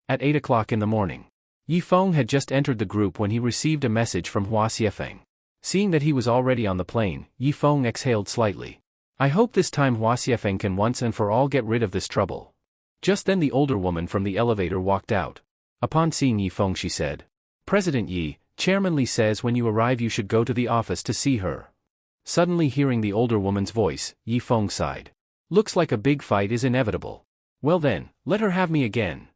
At 8 o'clock in the morning. Yifeng had just entered the group when he received a message from Hua Xiefeng. Seeing that he was already on the plane, Yifeng exhaled slightly. "I hope this time Hua Xiefeng can once and for all get rid of this trouble." Just then the older woman from the elevator walked out. Upon seeing Yifeng she said, "President Yi, Chairman Li says when you arrive you should go to the office to see her." Suddenly hearing the older woman's voice, Yifeng sighed. "Looks like a big fight is inevitable. Well then, let her have me again."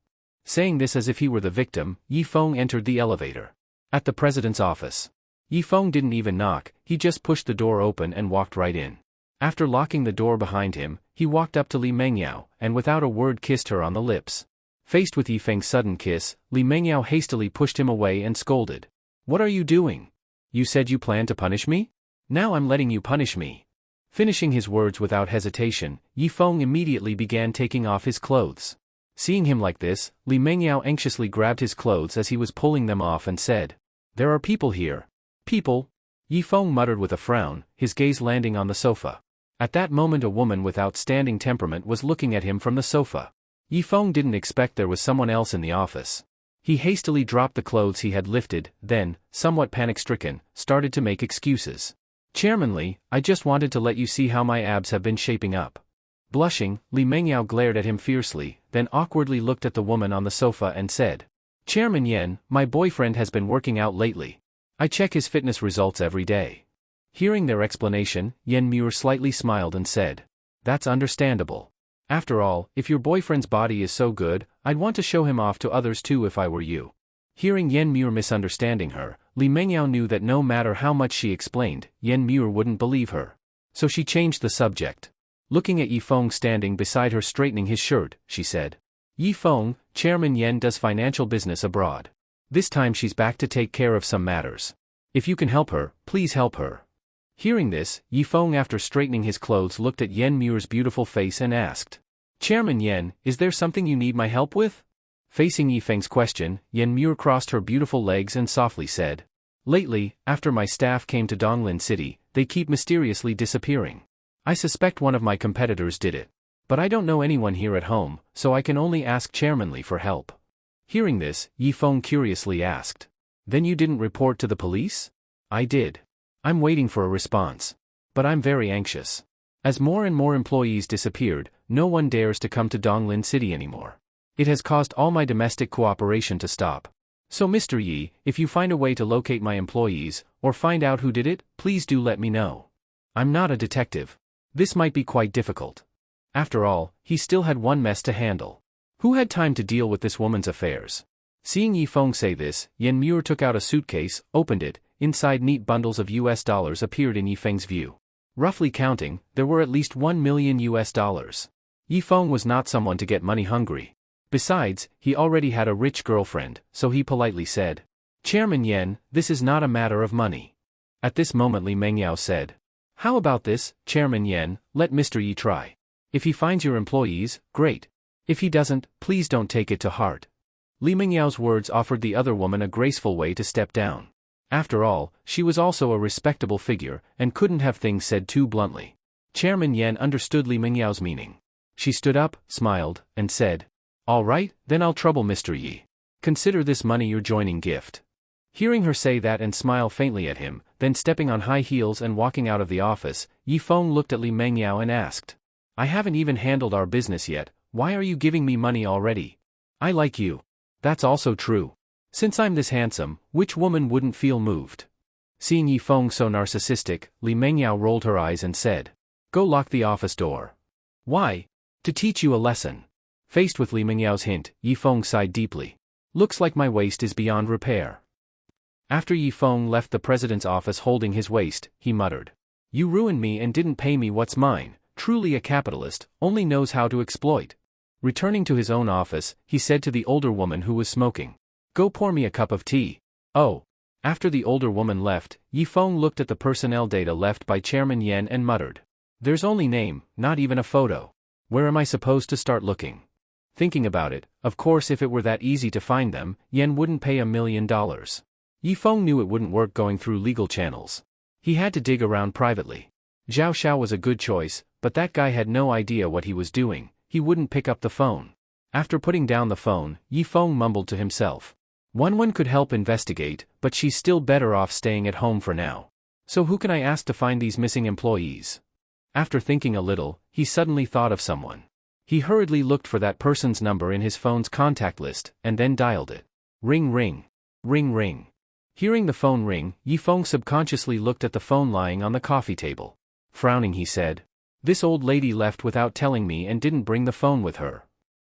Saying this as if he were the victim, Yifeng entered the elevator. At the president's office. Yifeng didn't even knock, he just pushed the door open and walked right in. After locking the door behind him, he walked up to Li Mengyao, and without a word kissed her on the lips. Faced with Yifeng's sudden kiss, Li Mengyao hastily pushed him away and scolded. "What are you doing? You said you planned to punish me? Now I'm letting you punish me." Finishing his words without hesitation, Yifeng immediately began taking off his clothes. Seeing him like this, Li Mengyao anxiously grabbed his clothes as he was pulling them off and said, "There are people here." "People?" Yifeng muttered with a frown, his gaze landing on the sofa. At that moment a woman with outstanding temperament was looking at him from the sofa. Yifeng didn't expect there was someone else in the office. He hastily dropped the clothes he had lifted, then, somewhat panic-stricken, started to make excuses. "Chairman Li, I just wanted to let you see how my abs have been shaping up." Blushing, Li Mengyao glared at him fiercely, then awkwardly looked at the woman on the sofa and said, "Chairman Yen, my boyfriend has been working out lately. I check his fitness results every day." Hearing their explanation, Yen Muir slightly smiled and said, "That's understandable. After all, if your boyfriend's body is so good, I'd want to show him off to others too if I were you." Hearing Yen Muir misunderstanding her, Li Mengyao knew that no matter how much she explained, Yen Muir wouldn't believe her. So she changed the subject. Looking at Yifeng standing beside her straightening his shirt, she said, "Yifeng, Chairman Yen does financial business abroad. This time she's back to take care of some matters. If you can help her, please help her." Hearing this, Yifeng after straightening his clothes looked at Yen Muir's beautiful face and asked, "Chairman Yen, is there something you need my help with?" Facing Yifeng's question, Yen Muir crossed her beautiful legs and softly said, "Lately, after my staff came to Donglin City, they keep mysteriously disappearing. I suspect one of my competitors did it." But I don't know anyone here at home, so I can only ask Chairman Li for help. Hearing this, Yifeng curiously asked. Then you didn't report to the police? I did. I'm waiting for a response. But I'm very anxious. As more and more employees disappeared, no one dares to come to Donglin City anymore. It has caused all my domestic cooperation to stop. So Mr. Yi, if you find a way to locate my employees, or find out who did it, please do let me know. I'm not a detective. This might be quite difficult. After all, he still had one mess to handle. Who had time to deal with this woman's affairs? Seeing Yifeng say this, Yen Muir took out a suitcase, opened it. Inside neat bundles of US dollars appeared in Yifeng's view. Roughly counting, there were at least $1 million. Yifeng was not someone to get money hungry. Besides, he already had a rich girlfriend, so he politely said, Chairman Yen, this is not a matter of money. At this moment Li Mengyao said, how about this, Chairman Yen, let Mr. Yi try. If he finds your employees, great. If he doesn't, please don't take it to heart. Li Mengyao's words offered the other woman a graceful way to step down. After all, she was also a respectable figure, and couldn't have things said too bluntly. Chairman Yen understood Li Mengyao's meaning. She stood up, smiled, and said, all right, then I'll trouble Mr. Yi. Consider this money your joining gift. Hearing her say that and smile faintly at him, then stepping on high heels and walking out of the office, Yifeng looked at Li Mengyao and asked, I haven't even handled our business yet, why are you giving me money already? I like you. That's also true. Since I'm this handsome, which woman wouldn't feel moved? Seeing Yifeng so narcissistic, Li Mengyao rolled her eyes and said, go lock the office door. Why? To teach you a lesson. Faced with Li Mengyao's hint, Yifeng sighed deeply. Looks like my waist is beyond repair. After Yifeng left the president's office holding his waist, he muttered, you ruined me and didn't pay me what's mine. Truly a capitalist, only knows how to exploit. Returning to his own office, he said to the older woman who was smoking, go pour me a cup of tea. Oh. After the older woman left, Yifeng looked at the personnel data left by Chairman Yen and muttered, there's only name, not even a photo. Where am I supposed to start looking? Thinking about it, of course if it were that easy to find them, Yen wouldn't pay $1 million. Yifeng knew it wouldn't work going through legal channels. He had to dig around privately. Zhao Xiao was a good choice, but that guy had no idea what he was doing. He wouldn't pick up the phone. After putting down the phone, Yifeng mumbled to himself. Wanwan could help investigate, but she's still better off staying at home for now. So who can I ask to find these missing employees? After thinking a little, he suddenly thought of someone. He hurriedly looked for that person's number in his phone's contact list, and then dialed it. Ring ring. Ring ring. Hearing the phone ring, Yifeng subconsciously looked at the phone lying on the coffee table. Frowning he said, this old lady left without telling me and didn't bring the phone with her.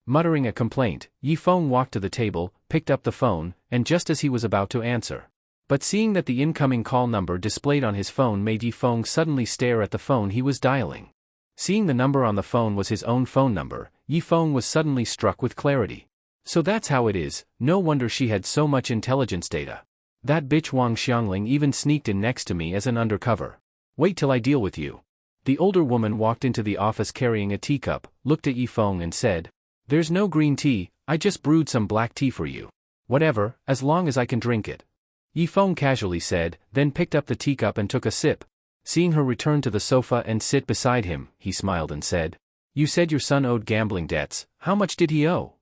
Muttering a complaint, Yifeng walked to the table, picked up the phone, and just as he was about to answer. But seeing that the incoming call number displayed on his phone made Yifeng suddenly stare at the phone he was dialing. Seeing the number on the phone was his own phone number, Yifeng was suddenly struck with clarity. So that's how it is, no wonder she had so much intelligence data. That bitch Wang Xiangling even sneaked in next to me as an undercover. Wait till I deal with you. The older woman walked into the office carrying a teacup, looked at Yifeng and said, there's no green tea, I just brewed some black tea for you. Whatever, as long as I can drink it. Yifeng casually said, then picked up the teacup and took a sip. Seeing her return to the sofa and sit beside him, he smiled and said, you said your son owed gambling debts, how much did he owe?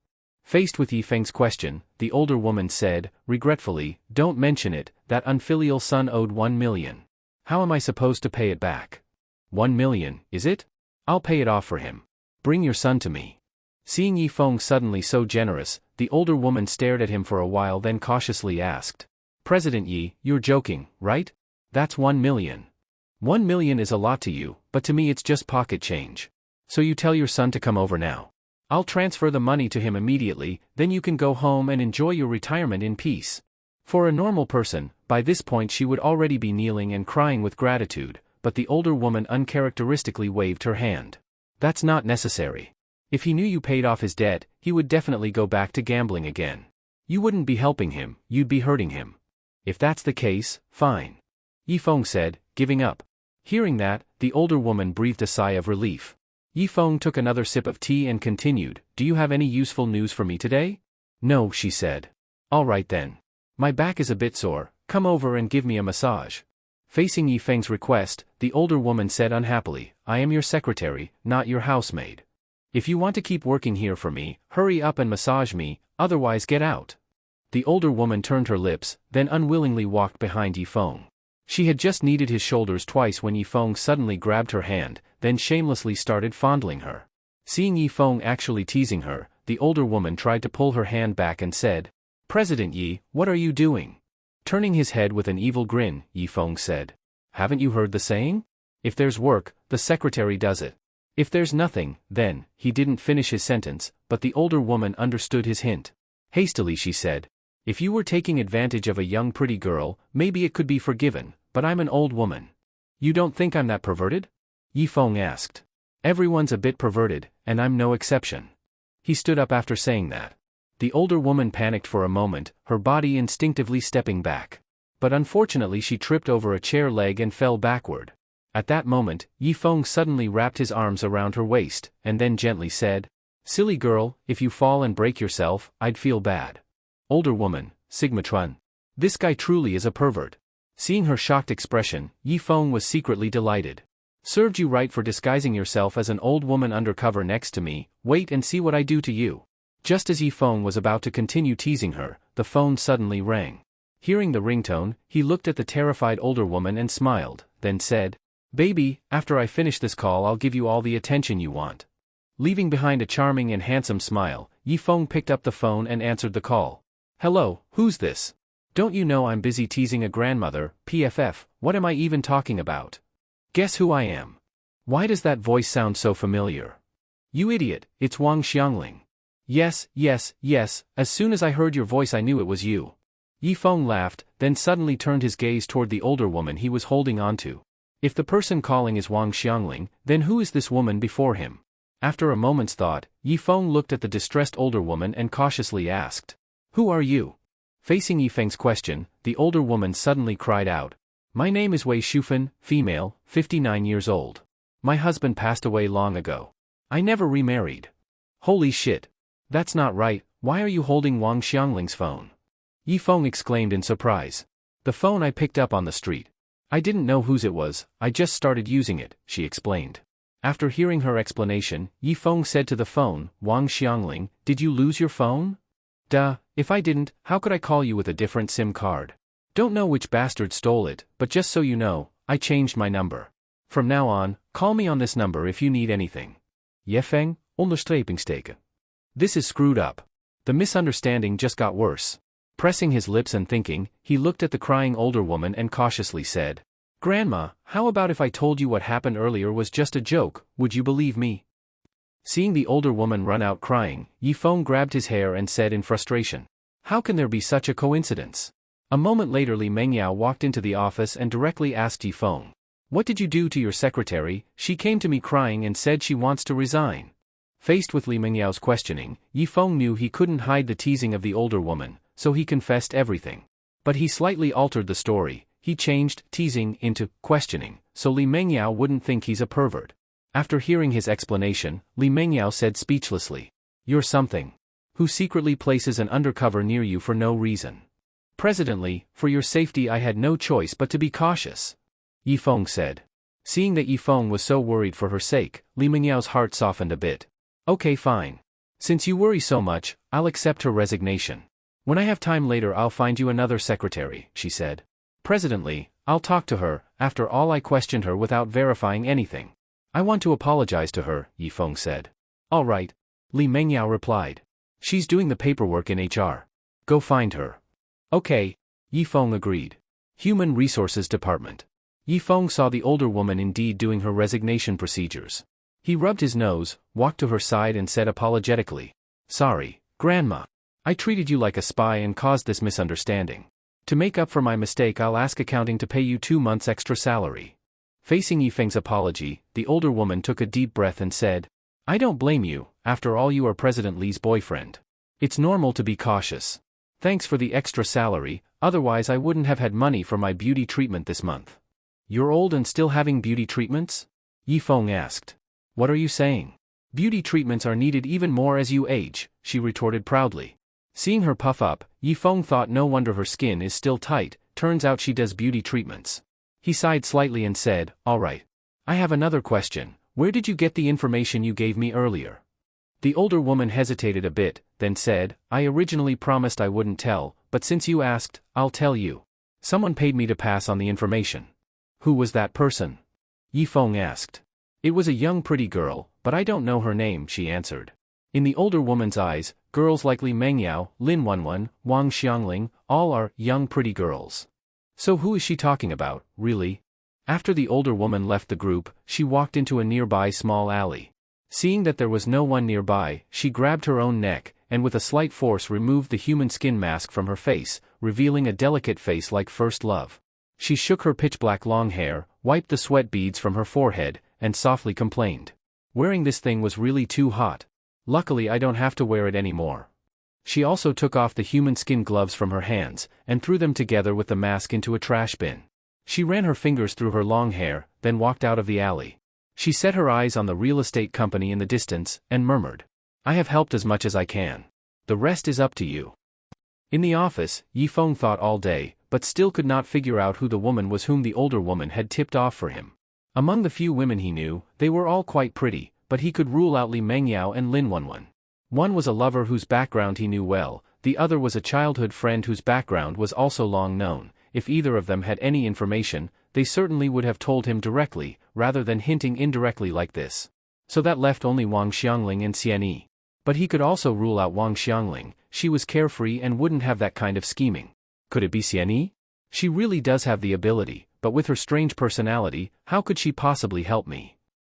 Faced with Yifeng's question, the older woman said, regretfully, don't mention it, that unfilial son owed 1 million. How am I supposed to pay it back? 1 million, is it? I'll pay it off for him. Bring your son to me. Seeing Yifeng suddenly so generous, the older woman stared at him for a while then cautiously asked, President Yi, you're joking, right? That's 1 million. 1 million is a lot to you, but to me it's just pocket change. So you tell your son to come over now. I'll transfer the money to him immediately, then you can go home and enjoy your retirement in peace. For a normal person, by this point she would already be kneeling and crying with gratitude, but the older woman uncharacteristically waved her hand. That's not necessary. If he knew you paid off his debt, he would definitely go back to gambling again. You wouldn't be helping him, you'd be hurting him. If that's the case, fine. Yifeng said, giving up. Hearing that, the older woman breathed a sigh of relief. Yifeng took another sip of tea and continued, do you have any useful news for me today? No, she said. All right then. My back is a bit sore, come over and give me a massage. Facing Yifeng's request, the older woman said unhappily, I am your secretary, not your housemaid. If you want to keep working here for me, hurry up and massage me, otherwise get out. The older woman turned her lips, then unwillingly walked behind Yifeng. She had just kneaded his shoulders twice when Yifeng suddenly grabbed her hand, then shamelessly started fondling her. Seeing Yifeng actually teasing her, the older woman tried to pull her hand back and said, "President Yi, what are you doing?" Turning his head with an evil grin, Yifeng said, "Haven't you heard the saying? If there's work, the secretary does it. If there's nothing, then," he didn't finish his sentence, but the older woman understood his hint. Hastily she said, "If you were taking advantage of a young pretty girl, maybe it could be forgiven, but I'm an old woman. You don't think I'm that perverted?" Yifeng asked. "Everyone's a bit perverted, and I'm no exception." He stood up after saying that. The older woman panicked for a moment, her body instinctively stepping back. But unfortunately she tripped over a chair leg and fell backward. At that moment, Yifeng suddenly wrapped his arms around her waist, and then gently said, "Silly girl, if you fall and break yourself, I'd feel bad." Older woman, Sigmatron. This guy truly is a pervert. Seeing her shocked expression, Yifeng was secretly delighted. "Served you right for disguising yourself as an old woman undercover next to me, wait and see what I do to you." Just as Yifeng was about to continue teasing her, the phone suddenly rang. Hearing the ringtone, he looked at the terrified older woman and smiled, then said, "Baby, after I finish this call I'll give you all the attention you want." Leaving behind a charming and handsome smile, Yifeng picked up the phone and answered the call. "Hello, who's this? Don't you know I'm busy teasing a grandmother, PFF, what am I even talking about? Guess who I am? Why does that voice sound so familiar? You idiot, it's Wang Xiangling. Yes, yes, yes, as soon as I heard your voice I knew it was you." Yifeng laughed, then suddenly turned his gaze toward the older woman he was holding onto. If the person calling is Wang Xiangling, then who is this woman before him? After a moment's thought, Yifeng looked at the distressed older woman and cautiously asked, "Who are you?" Facing Yifeng's question, the older woman suddenly cried out, "My name is Wei Shufen, female, 59 years old. My husband passed away long ago. I never remarried." "Holy shit. That's not right, why are you holding Wang Xiangling's phone?" Yifeng exclaimed in surprise. "The phone I picked up on the street. I didn't know whose it was, I just started using it," she explained. After hearing her explanation, Yifeng said to the phone, "Wang Xiangling, did you lose your phone?" "Duh, if I didn't, how could I call you with a different SIM card? Don't know which bastard stole it, but just so you know, I changed my number. From now on, call me on this number if you need anything." Yifeng, onderstrepingsteken. This is screwed up. The misunderstanding just got worse. Pressing his lips and thinking, he looked at the crying older woman and cautiously said, "Grandma, how about if I told you what happened earlier was just a joke, would you believe me?" Seeing the older woman run out crying, Yifeng grabbed his hair and said in frustration, "How can there be such a coincidence?" A moment later Li Mengyao walked into the office and directly asked Yifeng, "What did you do to your secretary? She came to me crying and said she wants to resign." Faced with Li Mengyao's questioning, Yifeng knew he couldn't hide the teasing of the older woman, so he confessed everything. But he slightly altered the story, he changed teasing into questioning, so Li Mengyao wouldn't think he's a pervert. After hearing his explanation, Li Mengyao said speechlessly, "You're something. Who secretly places an undercover near you for no reason?" "Presidently, for your safety I had no choice but to be cautious," Yifeng said. Seeing that Yifeng was so worried for her sake, Li Mengyao's heart softened a bit. "Okay, fine. Since you worry so much, I'll accept her resignation. When I have time later I'll find you another secretary," she said. "Presidently, I'll talk to her, after all I questioned her without verifying anything. I want to apologize to her," Yifeng said. "All right," Li Mengyao replied. "She's doing the paperwork in HR. Go find her." "Okay," Yifeng agreed. Human Resources Department. Yifeng saw the older woman indeed doing her resignation procedures. He rubbed his nose, walked to her side and said apologetically, "Sorry, Grandma. I treated you like a spy and caused this misunderstanding. To make up for my mistake I'll ask accounting to pay you 2 months extra salary." Facing Yifeng's apology, the older woman took a deep breath and said, "I don't blame you, after all you are President Li's boyfriend. It's normal to be cautious. Thanks for the extra salary, otherwise I wouldn't have had money for my beauty treatment this month." "You're old and still having beauty treatments?" Yifeng asked. "What are you saying? Beauty treatments are needed even more as you age," she retorted proudly. Seeing her puff up, Yifeng thought no wonder her skin is still tight, turns out she does beauty treatments. He sighed slightly and said, "All right. I have another question, where did you get the information you gave me earlier?" The older woman hesitated a bit, then said, I originally promised I wouldn't tell, but since you asked, I'll tell you. Someone paid me to pass on the information. Who was that person? Yifeng asked. It was a young pretty girl, but I don't know her name, she answered. In the older woman's eyes, girls like Li Mengyao, Lin Wanwan, Wang Xiangling, all are young pretty girls. So who is she talking about, really? After the older woman left the group, she walked into a nearby small alley. Seeing that there was no one nearby, she grabbed her own neck, and with a slight force removed the human skin mask from her face, revealing a delicate face like first love. She shook her pitch-black long hair, wiped the sweat beads from her forehead, and softly complained. Wearing this thing was really too hot. Luckily I don't have to wear it anymore. She also took off the human skin gloves from her hands, and threw them together with the mask into a trash bin. She ran her fingers through her long hair, then walked out of the alley. She set her eyes on the real estate company in the distance, and murmured, I have helped as much as I can. The rest is up to you. In the office, Yifeng thought all day, but still could not figure out who the woman was whom the older woman had tipped off for him. Among the few women he knew, they were all quite pretty, but he could rule out Li Mengyao and Lin Wanwan. One was a lover whose background he knew well, the other was a childhood friend whose background was also long known. If either of them had any information, they certainly would have told him directly, rather than hinting indirectly like this. So that left only Wang Xiangling and Xianyi. But he could also rule out Wang Xiangling. She was carefree and wouldn't have that kind of scheming. Could it be Xianyi? She really does have the ability, but with her strange personality, how could she possibly help me?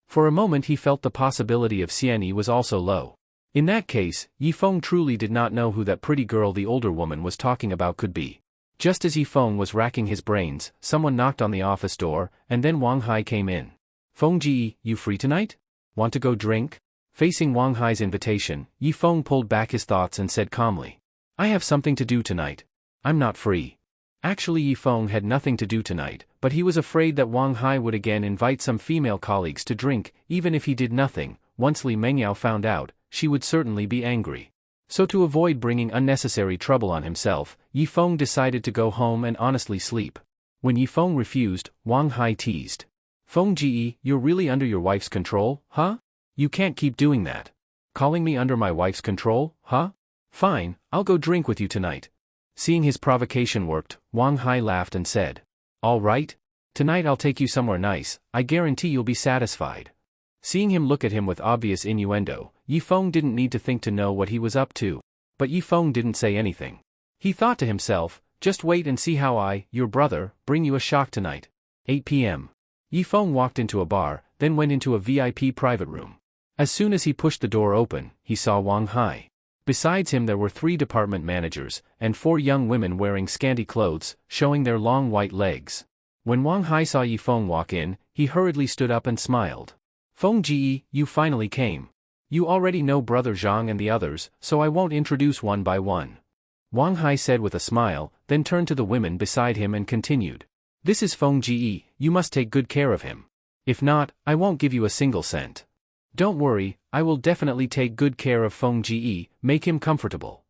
For a moment he felt the possibility of Xianyi was also low. In that case, Yifeng truly did not know who that pretty girl the older woman was talking about could be. Just as Yifeng was racking his brains, someone knocked on the office door, and then Wang Hai came in. Feng Ji, you free tonight? Want to go drink? Facing Wang Hai's invitation, Yifeng pulled back his thoughts and said calmly, I have something to do tonight. I'm not free. Actually Yifeng had nothing to do tonight, but he was afraid that Wang Hai would again invite some female colleagues to drink, even if he did nothing. Once Li Mengyao found out, she would certainly be angry. So to avoid bringing unnecessary trouble on himself, Yifeng decided to go home and honestly sleep. When Yifeng refused, Wang Hai teased. Feng Ji, you're really under your wife's control, huh? You can't keep doing that. Calling me under my wife's control, huh? Fine, I'll go drink with you tonight. Seeing his provocation worked, Wang Hai laughed and said, all right. Tonight I'll take you somewhere nice, I guarantee you'll be satisfied. Seeing him look at him with obvious innuendo, Yifeng didn't need to think to know what he was up to. But Yifeng didn't say anything. He thought to himself, just wait and see how I, your brother, bring you a shock tonight. 8 p.m. Yifeng walked into a bar, then went into a VIP private room. As soon as he pushed the door open, he saw Wang Hai. Besides him there were 3 department managers, and 4 young women wearing scanty clothes, showing their long white legs. When Wang Hai saw Yifeng walk in, he hurriedly stood up and smiled. Feng Ji, you finally came. You already know Brother Zhang and the others, so I won't introduce one by one. Wang Hai said with a smile, then turned to the women beside him and continued. This is Feng Ji, you must take good care of him. If not, I won't give you a single cent. Don't worry, I will definitely take good care of Feng Ji, make him comfortable.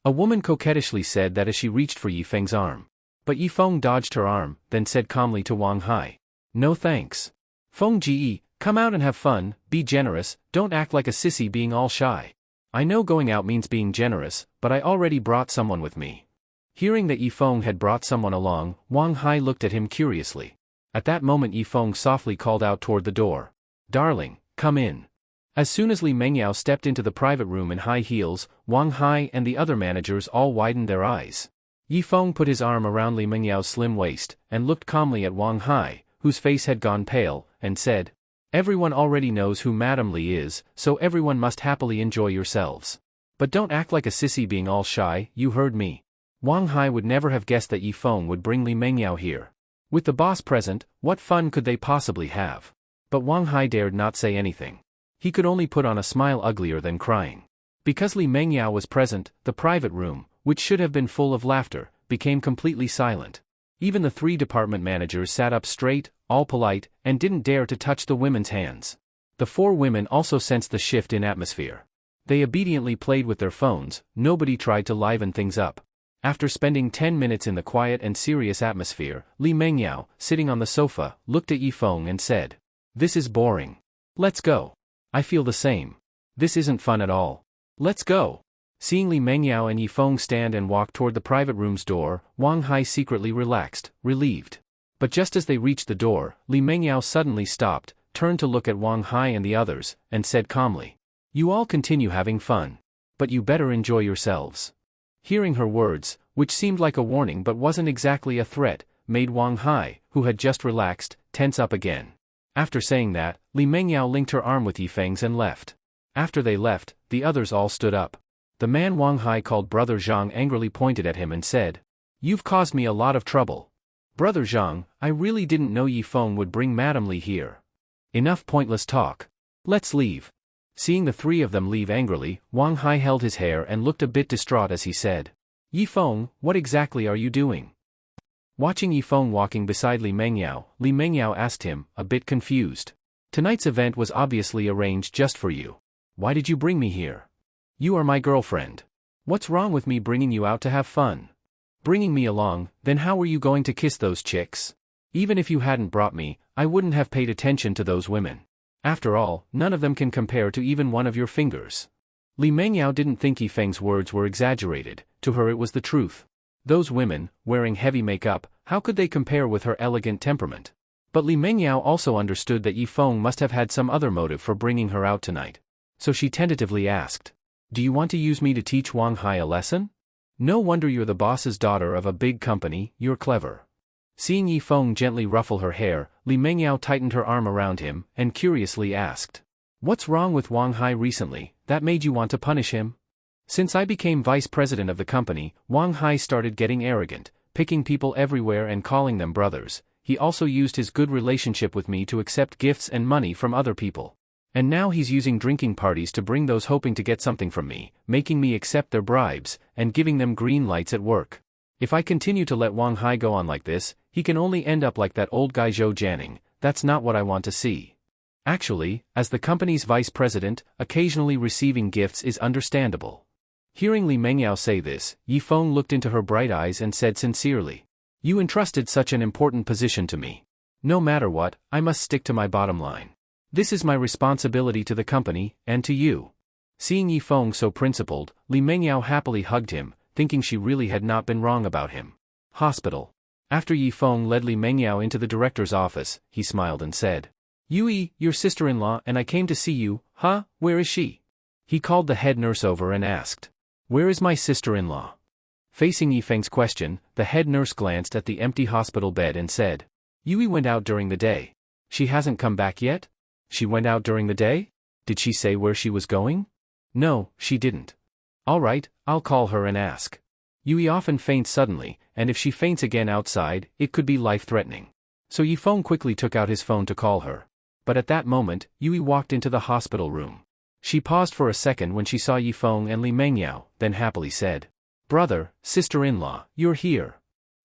A woman coquettishly said that as she reached for Yifeng's arm. But Yifeng dodged her arm, then said calmly to Wang Hai. No thanks. Feng Ji, come out and have fun, be generous, don't act like a sissy being all shy. I know going out means being generous, but I already brought someone with me. Hearing that Yifeng had brought someone along, Wang Hai looked at him curiously. At that moment Yifeng softly called out toward the door. Darling, come in. As soon as Li Mengyao stepped into the private room in high heels, Wang Hai and the other managers all widened their eyes. Yifeng put his arm around Li Mengyao's slim waist, and looked calmly at Wang Hai, whose face had gone pale, and said, Everyone already knows who Madame Li is, so everyone must happily enjoy yourselves. But don't act like a sissy being all shy, you heard me. Wang Hai would never have guessed that Yifeng would bring Li Mengyao here. With the boss present, what fun could they possibly have? But Wang Hai dared not say anything. He could only put on a smile uglier than crying. Because Li Mengyao was present, the private room, which should have been full of laughter, became completely silent. Even the 3 department managers sat up straight, all polite, and didn't dare to touch the women's hands. The 4 women also sensed the shift in atmosphere. They obediently played with their phones, nobody tried to liven things up. After spending 10 minutes in the quiet and serious atmosphere, Li Mengyao, sitting on the sofa, looked at Yifeng and said, This is boring. Let's go. I feel the same. This isn't fun at all. Let's go. Seeing Li Mengyao and Yifeng stand and walk toward the private room's door, Wang Hai secretly relaxed, relieved. But just as they reached the door, Li Mengyao suddenly stopped, turned to look at Wang Hai and the others, and said calmly, "You all continue having fun. But you better enjoy yourselves." Hearing her words, which seemed like a warning but wasn't exactly a threat, made Wang Hai, who had just relaxed, tense up again. After saying that, Li Mengyao linked her arm with Yifeng's and left. After they left, the others all stood up. The man Wang Hai called Brother Zhang angrily pointed at him and said, "You've caused me a lot of trouble. Brother Zhang, I really didn't know Yifeng would bring Madame Li here. Enough pointless talk. Let's leave." Seeing the three of them leave angrily, Wang Hai held his hair and looked a bit distraught as he said, "Yifeng, what exactly are you doing?" Watching Yifeng walking beside Li Mengyao asked him, a bit confused. "Tonight's event was obviously arranged just for you. Why did you bring me here? You are my girlfriend. What's wrong with me bringing you out to have fun? Bringing me along, then how were you going to kiss those chicks? Even if you hadn't brought me, I wouldn't have paid attention to those women. After all, none of them can compare to even one of your fingers." Li Mengyao didn't think Yifeng's words were exaggerated. To her it was the truth. Those women, wearing heavy makeup, how could they compare with her elegant temperament? But Li Mengyao also understood that Yifeng must have had some other motive for bringing her out tonight. So she tentatively asked, "Do you want to use me to teach Wang Hai a lesson? No wonder you're the boss's daughter of a big company, you're clever." Seeing Yifeng gently ruffle her hair, Li Mengyao tightened her arm around him, and curiously asked, "What's wrong with Wang Hai recently, that made you want to punish him? Since I became vice president of the company, Wang Hai started getting arrogant, picking people everywhere and calling them brothers. He also used his good relationship with me to accept gifts and money from other people. And now he's using drinking parties to bring those hoping to get something from me, making me accept their bribes, and giving them green lights at work. If I continue to let Wang Hai go on like this, he can only end up like that old guy Zhou Jianing. That's not what I want to see. Actually, as the company's vice president, occasionally receiving gifts is understandable." Hearing Li Mengyao say this, Yifeng looked into her bright eyes and said sincerely, "You entrusted such an important position to me. No matter what, I must stick to my bottom line. This is my responsibility to the company, and to you." Seeing Yifeng so principled, Li Mengyao happily hugged him, thinking she really had not been wrong about him. Hospital. After Yifeng led Li Mengyao into the director's office, he smiled and said, "Yui, your sister-in-law and I came to see you, huh? Where is she?" He called the head nurse over and asked, "Where is my sister-in-law?" Facing Yifeng's question, the head nurse glanced at the empty hospital bed and said, "Yui went out during the day. She hasn't come back yet?" "She went out during the day? Did she say where she was going?" "No, she didn't." "All right, I'll call her and ask. Yui often faints suddenly, and if she faints again outside, it could be life-threatening." So Yifeng quickly took out his phone to call her. But at that moment, Yui walked into the hospital room. She paused for a second when she saw Yifeng and Li Mengyao, then happily said, "Brother, sister-in-law, you're here."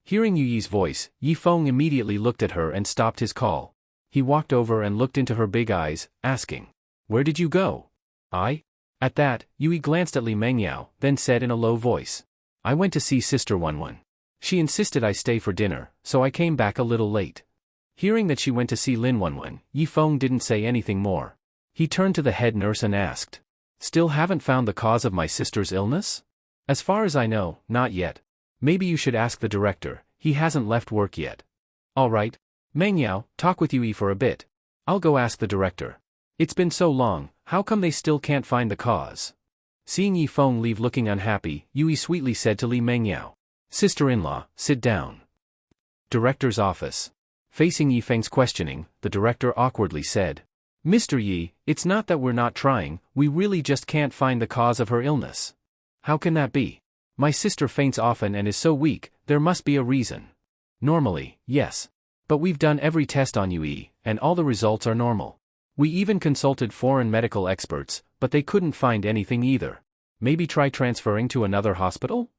Hearing Yui's voice, Yifeng immediately looked at her and stopped his call. He walked over and looked into her big eyes, asking, "Where did you go?" "I?" At that, Yui glanced at Li Mengyao, then said in a low voice, "I went to see Sister Wanwan. She insisted I stay for dinner, so I came back a little late." Hearing that she went to see Lin Wanwan, Yifeng didn't say anything more. He turned to the head nurse and asked, "Still haven't found the cause of my sister's illness?" "As far as I know, not yet. Maybe you should ask the director, he hasn't left work yet." "All right. Mengyao, talk with Yui for a bit. I'll go ask the director. It's been so long, how come they still can't find the cause?" Seeing Yifeng leave looking unhappy, Yui sweetly said to Li Mengyao, "Sister-in-law, sit down." Director's office. Facing Yifeng's questioning, the director awkwardly said, "Mr. Yi, it's not that we're not trying, we really just can't find the cause of her illness." "How can that be? My sister faints often and is so weak, there must be a reason." "Normally, yes. But we've done every test on Yui, and all the results are normal. We even consulted foreign medical experts, but they couldn't find anything either. Maybe try transferring to another hospital?"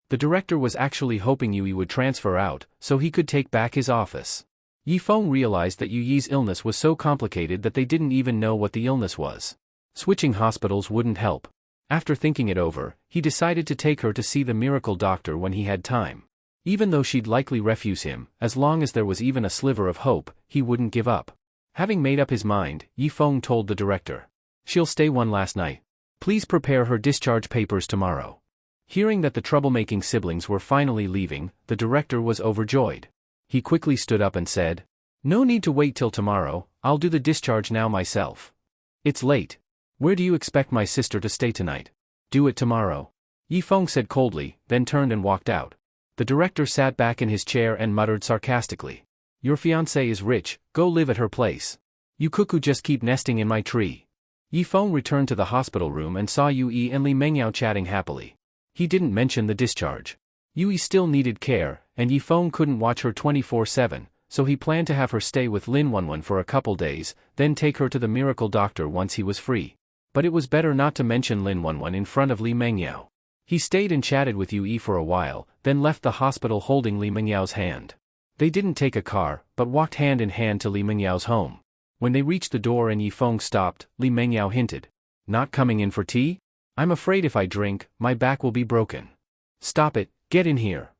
The director was actually hoping Yui would transfer out, so he could take back his office. Yifeng realized that Yui's illness was so complicated that they didn't even know what the illness was. Switching hospitals wouldn't help. After thinking it over, he decided to take her to see the miracle doctor when he had time. Even though she'd likely refuse him, as long as there was even a sliver of hope, he wouldn't give up. Having made up his mind, Yifeng told the director, "She'll stay one last night. Please prepare her discharge papers tomorrow. Hearing that the troublemaking siblings were finally leaving, the director was overjoyed. He quickly stood up and said, "No need to wait till tomorrow, I'll do the discharge now myself. It's late. Where do you expect my sister to stay tonight? Do it tomorrow." Yifeng said coldly, then turned and walked out. The director sat back in his chair and muttered sarcastically, "Your fiancée is rich, go live at her place. You cuckoo just keep nesting in my tree." Yifeng returned to the hospital room and saw Yui and Li Mengyao chatting happily. He didn't mention the discharge. Yui still needed care, and Yifeng couldn't watch her 24/7, so he planned to have her stay with Lin Wanwan for a couple days, then take her to the miracle doctor once he was free. But it was better not to mention Lin Wanwan in front of Li Mengyao. He stayed and chatted with Yui for a while, then left the hospital holding Li Mengyao's hand. They didn't take a car, but walked hand in hand to Li Mengyao's home. When they reached the door and Yifeng stopped, Li Mengyao hinted, "Not coming in for tea? I'm afraid if I drink, my back will be broken." "Stop it, get in here."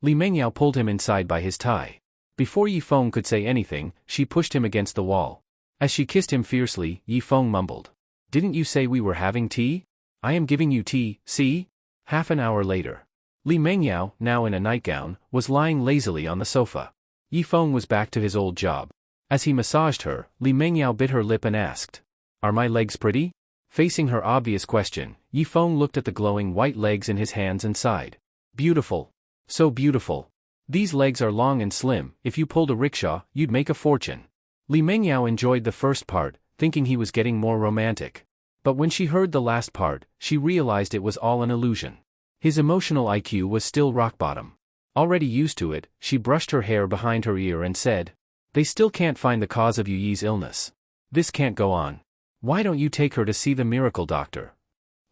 Li Mengyao pulled him inside by his tie. Before Yifeng could say anything, she pushed him against the wall. As she kissed him fiercely, Yifeng mumbled, "Didn't you say we were having tea? I am giving you tea, see?" Half an hour later. Li Mengyao, now in a nightgown, was lying lazily on the sofa. Yifeng was back to his old job. As he massaged her, Li Mengyao bit her lip and asked, "Are my legs pretty?" Facing her obvious question, Yifeng looked at the glowing white legs in his hands and sighed. "Beautiful. So beautiful. These legs are long and slim, if you pulled a rickshaw, you'd make a fortune." Li Mengyao enjoyed the first part, thinking he was getting more romantic. But when she heard the last part, she realized it was all an illusion. His emotional IQ was still rock bottom. Already used to it, she brushed her hair behind her ear and said, "They still can't find the cause of Yuyi's illness. This can't go on. Why don't you take her to see the miracle doctor?"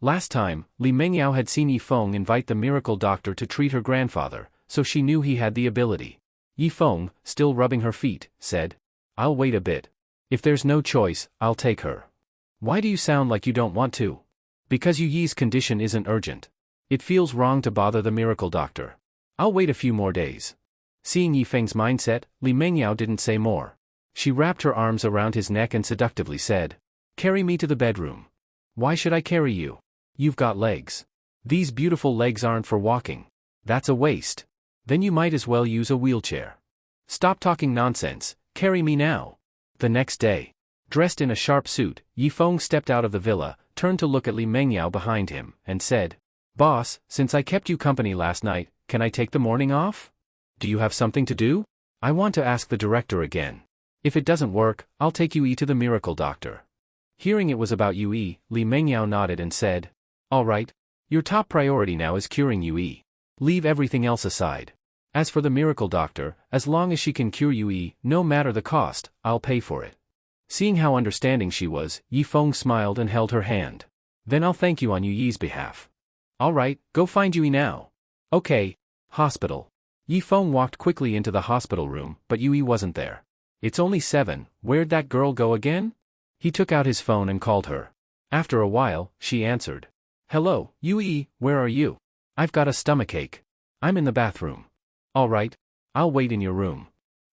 Last time, Li Mengyao had seen Yifeng invite the miracle doctor to treat her grandfather, so she knew he had the ability. Yifeng, still rubbing her feet, said, "I'll wait a bit. If there's no choice, I'll take her." "Why do you sound like you don't want to?" "Because Yuyi's condition isn't urgent. It feels wrong to bother the miracle doctor. I'll wait a few more days." Seeing Yifeng's mindset, Li Mengyao didn't say more. She wrapped her arms around his neck and seductively said, "Carry me to the bedroom." "Why should I carry you? You've got legs. These beautiful legs aren't for walking. That's a waste. Then you might as well use a wheelchair. Stop talking nonsense, carry me now." The next day, dressed in a sharp suit, Yifeng stepped out of the villa, turned to look at Li Mengyao behind him, and said, "Boss, since I kept you company last night, can I take the morning off? Do you have something to do? I want to ask the director again. If it doesn't work, I'll take Yui to the miracle doctor." Hearing it was about Yui, Li Mengyao nodded and said, "All right. Your top priority now is curing Yui. Leave everything else aside. As for the miracle doctor, as long as she can cure Yui, no matter the cost, I'll pay for it." Seeing how understanding she was, Yifeng smiled and held her hand. "Then I'll thank you on Yui's behalf." "All right, go find Yui now." "Okay." Hospital. Yifeng walked quickly into the hospital room, but Yui wasn't there. "It's only 7, where'd that girl go again?" He took out his phone and called her. After a while, she answered. "Hello, Yui, where are you? I've got a stomachache. I'm in the bathroom." "All right. I'll wait in your room."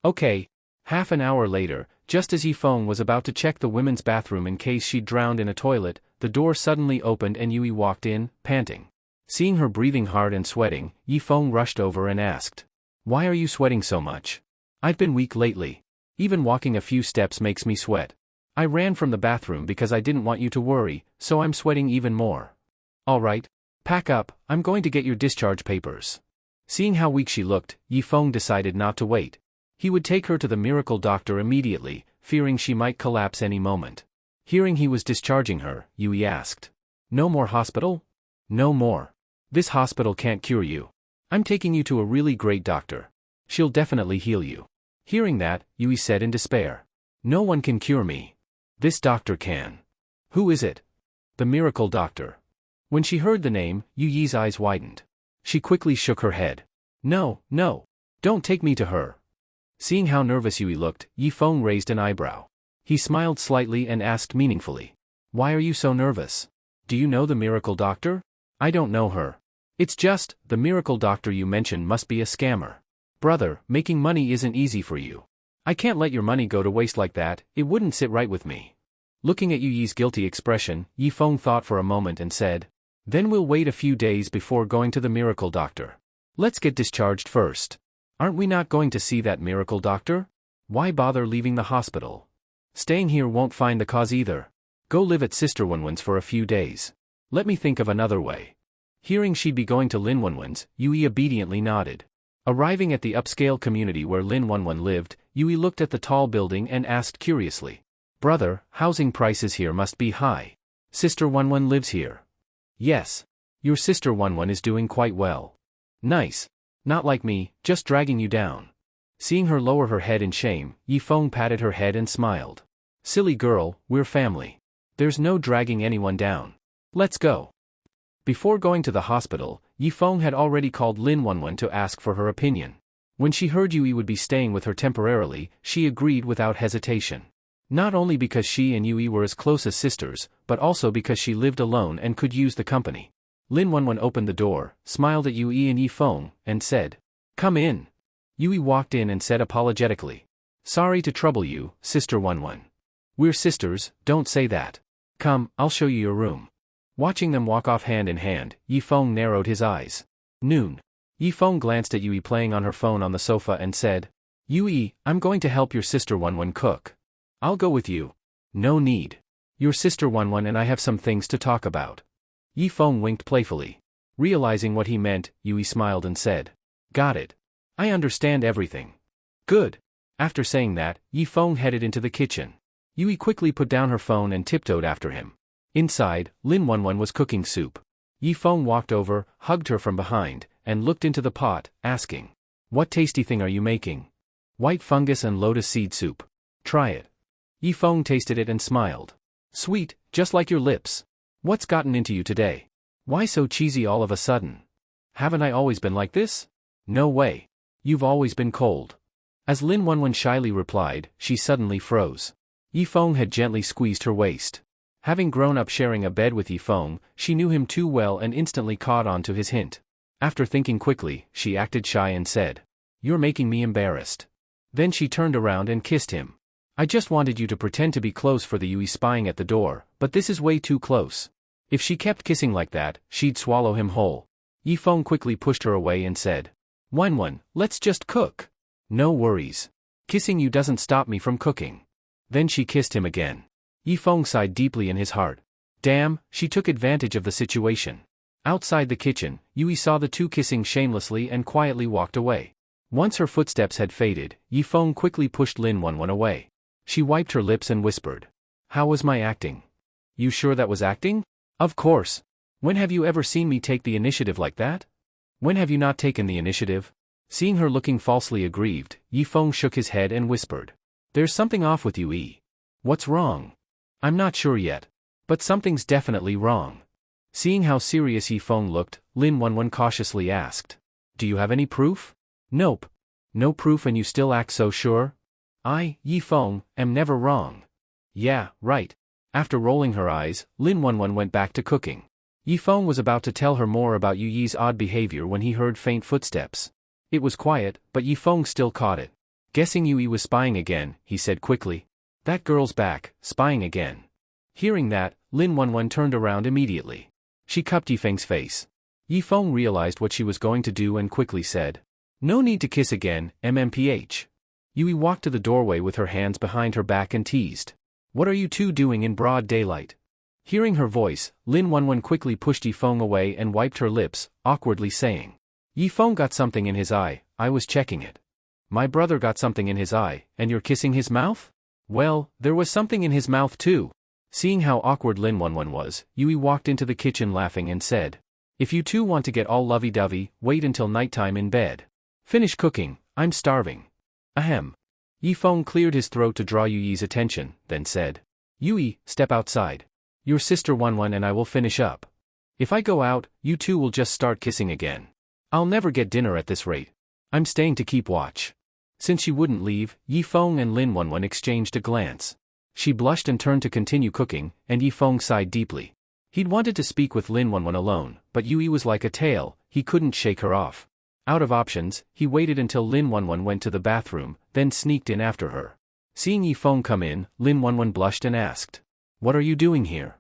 "Okay." Half an hour later, just as Yifeng was about to check the women's bathroom in case she'd drowned in a toilet, the door suddenly opened and Yui walked in, panting. Seeing her breathing hard and sweating, Yifeng rushed over and asked, "Why are you sweating so much?" "I've been weak lately. Even walking a few steps makes me sweat. I ran from the bathroom because I didn't want you to worry, so I'm sweating even more." "All right. Pack up, I'm going to get your discharge papers." Seeing how weak she looked, Yifeng decided not to wait. He would take her to the miracle doctor immediately, fearing she might collapse any moment. Hearing he was discharging her, Yui asked, "No more hospital?" "No more. This hospital can't cure you. I'm taking you to a really great doctor. She'll definitely heal you." Hearing that, Yui said in despair, "No one can cure me. This doctor can." "Who is it?" "The miracle doctor." When she heard the name, Yuyi's eyes widened. She quickly shook her head. "No, no. Don't take me to her." Seeing how nervous Yui looked, Yifeng raised an eyebrow. He smiled slightly and asked meaningfully, "Why are you so nervous? Do you know the miracle doctor?" "I don't know her. It's just, the miracle doctor you mentioned must be a scammer. Brother, making money isn't easy for you. I can't let your money go to waste like that, it wouldn't sit right with me." Looking at Yu Yi's guilty expression, Yi Feng thought for a moment and said, "Then we'll wait a few days before going to the miracle doctor. Let's get discharged first. Aren't we not going to see that miracle doctor? Why bother leaving the hospital? Staying here won't find the cause either. Go live at Sister Wanwan's for a few days. Let me think of another way." Hearing she'd be going to Lin Wanwan's, Yu Yi obediently nodded. Arriving at the upscale community where Lin Wanwan lived, Yu Yi looked at the tall building and asked curiously, "Brother, housing prices here must be high. Sister Wanwan lives here?" "Yes. Your sister Wanwan is doing quite well." "Nice. Not like me, just dragging you down." Seeing her lower her head in shame, Yi Feng patted her head and smiled. "Silly girl, we're family. There's no dragging anyone down. Let's go." Before going to the hospital, Yi Feng had already called Lin Wanwan to ask for her opinion. When she heard Yu Yi would be staying with her temporarily, she agreed without hesitation. Not only because she and Yu Yi were as close as sisters, but also because she lived alone and could use the company. Lin Wanwan opened the door, smiled at Yu Yi and Yi Feng, and said, "Come in." Yu Yi walked in and said apologetically, "Sorry to trouble you, Sister Wanwan. We're sisters, don't say that. Come, I'll show you your room." Watching them walk off hand in hand, Yi Feng narrowed his eyes. Noon. Yi Feng glanced at Yu Yi playing on her phone on the sofa and said, "Yu Yi, I'm going to help your sister Wanwan cook. I'll go with you." "No need. Your sister Wanwan and I have some things to talk about." Yi Feng winked playfully. Realizing what he meant, Yu Yi smiled and said, "Got it. I understand everything." "Good." After saying that, Yi Feng headed into the kitchen. Yu Yi quickly put down her phone and tiptoed after him. Inside, Lin Wanwan was cooking soup. Yi Feng walked over, hugged her from behind, and looked into the pot, asking, "What tasty thing are you making?" "White fungus and lotus seed soup. Try it." Yi Feng tasted it and smiled. "Sweet, just like your lips. What's gotten into you today? Why so cheesy all of a sudden? Haven't I always been like this?" "No way. You've always been cold." As Lin Wanwan shyly replied, she suddenly froze. Yi Feng had gently squeezed her waist. Having grown up sharing a bed with Yi Feng, she knew him too well and instantly caught on to his hint. After thinking quickly, she acted shy and said, "You're making me embarrassed." Then she turned around and kissed him. "I just wanted you to pretend to be close for the Yu Yi spying at the door, but this is way too close. If she kept kissing like that, she'd swallow him whole." Yi Feng quickly pushed her away and said, "Wanwan, let's just cook." "No worries. Kissing you doesn't stop me from cooking." Then she kissed him again. Yi Feng sighed deeply in his heart. Damn, she took advantage of the situation. Outside the kitchen, Yu Yi saw the two kissing shamelessly and quietly walked away. Once her footsteps had faded, Yi Feng quickly pushed Lin Wanwan away. She wiped her lips and whispered, "How was my acting?" "You sure that was acting?" "Of course. When have you ever seen me take the initiative like that? When have you not taken the initiative?" Seeing her looking falsely aggrieved, Yi Feng shook his head and whispered, "There's something off with Yu Yi. What's wrong?" "I'm not sure yet. But something's definitely wrong." Seeing how serious Yi Feng looked, Lin Wanwan cautiously asked, "Do you have any proof?" "Nope." "No proof and you still act so sure?" "I, Yi Feng, am never wrong." "Yeah, right." After rolling her eyes, Lin Wanwan went back to cooking. Yi Feng was about to tell her more about Yu Yi's odd behavior when he heard faint footsteps. It was quiet, but Yi Feng still caught it. Guessing Yu Yi was spying again, he said quickly, "That girl's back, spying again." Hearing that, Lin Wanwan turned around immediately. She cupped Yi Feng's face. Yi Feng realized what she was going to do and quickly said, "No need to kiss again, MMPH." Yu Yi walked to the doorway with her hands behind her back and teased, "What are you two doing in broad daylight?" Hearing her voice, Lin Wanwan quickly pushed Yi Feng away and wiped her lips, awkwardly saying, "Yi Feng got something in his eye, I was checking it." "My brother got something in his eye, and you're kissing his mouth?" "Well, there was something in his mouth too." Seeing how awkward Lin Wanwan was, Yu Yi walked into the kitchen laughing and said, "If you two want to get all lovey-dovey, wait until nighttime in bed. Finish cooking, I'm starving." Ahem. Yi Feng cleared his throat to draw Yu Yi's attention, then said, "Yu Yi, step outside. Your sister Wanwan and I will finish up. If I go out, you two will just start kissing again. I'll never get dinner at this rate. I'm staying to keep watch." Since she wouldn't leave, Yi Feng and Lin Wanwan exchanged a glance. She blushed and turned to continue cooking, and Yi Feng sighed deeply. He'd wanted to speak with Lin Wanwan alone, but Yu Yi was like a tail, he couldn't shake her off. Out of options, he waited until Lin Wanwan went to the bathroom, then sneaked in after her. Seeing Yi Feng come in, Lin Wanwan blushed and asked, What are you doing here?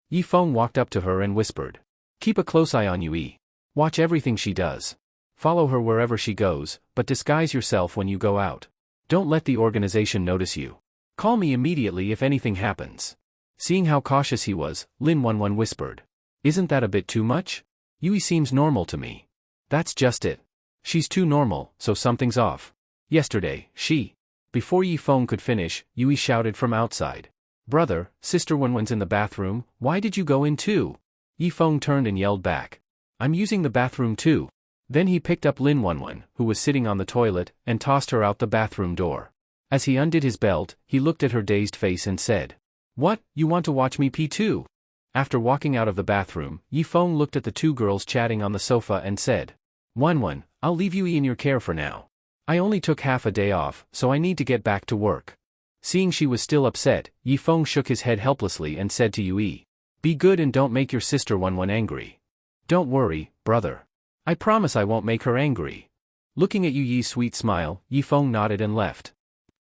Yi Feng walked up to her and whispered. Keep a close eye on Yui. Watch everything she does. Follow her wherever she goes, but disguise yourself when you go out. Don't let the organization notice you. Call me immediately if anything happens. Seeing how cautious he was, Lin Wanwan whispered. Isn't that a bit too much? Yui seems normal to me. That's just it. She's too normal, so something's off. Yesterday, she. Before Yi Feng could finish, Yui shouted from outside. Brother, Sister Wanwan's in the bathroom, why did you go in too? Yi Feng turned and yelled back. I'm using the bathroom too. Then he picked up Lin Wanwan, who was sitting on the toilet, and tossed her out the bathroom door. As he undid his belt, he looked at her dazed face and said, What, you want to watch me pee too? After walking out of the bathroom, Yi Feng looked at the two girls chatting on the sofa and said, Wanwan, I'll leave you in your care for now. I only took half a day off, so I need to get back to work. Seeing she was still upset, Yi Feng shook his head helplessly and said to Yui, Be good and don't make your sister Wanwan angry. Don't worry, brother. I promise I won't make her angry. Looking at Yui's sweet smile, Yi Feng nodded and left.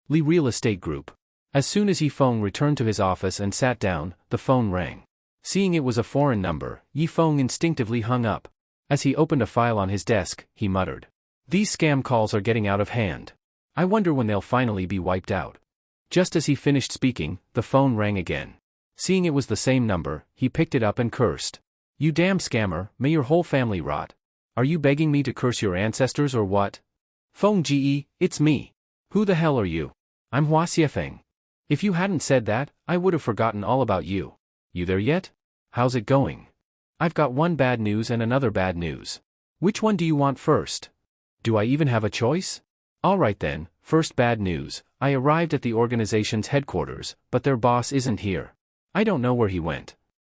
Li Real Estate Group. As soon as Yi Feng returned to his office and sat down, the phone rang. Seeing it was a foreign number, Yi Feng instinctively hung up. As he opened a file on his desk, he muttered. These scam calls are getting out of hand. I wonder when they'll finally be wiped out. Just as he finished speaking, the phone rang again. Seeing it was the same number, he picked it up and cursed. You damn scammer, may your whole family rot. Are you begging me to curse your ancestors or what? Feng Ge, it's me. Who the hell are you? I'm Hua Xiefeng. If you hadn't said that, I would have forgotten all about you. You there yet? How's it going? I've got one bad news and another bad news. Which one do you want first? Do I even have a choice? Alright then, first bad news, I arrived at the organization's headquarters, but their boss isn't here. I don't know where he went.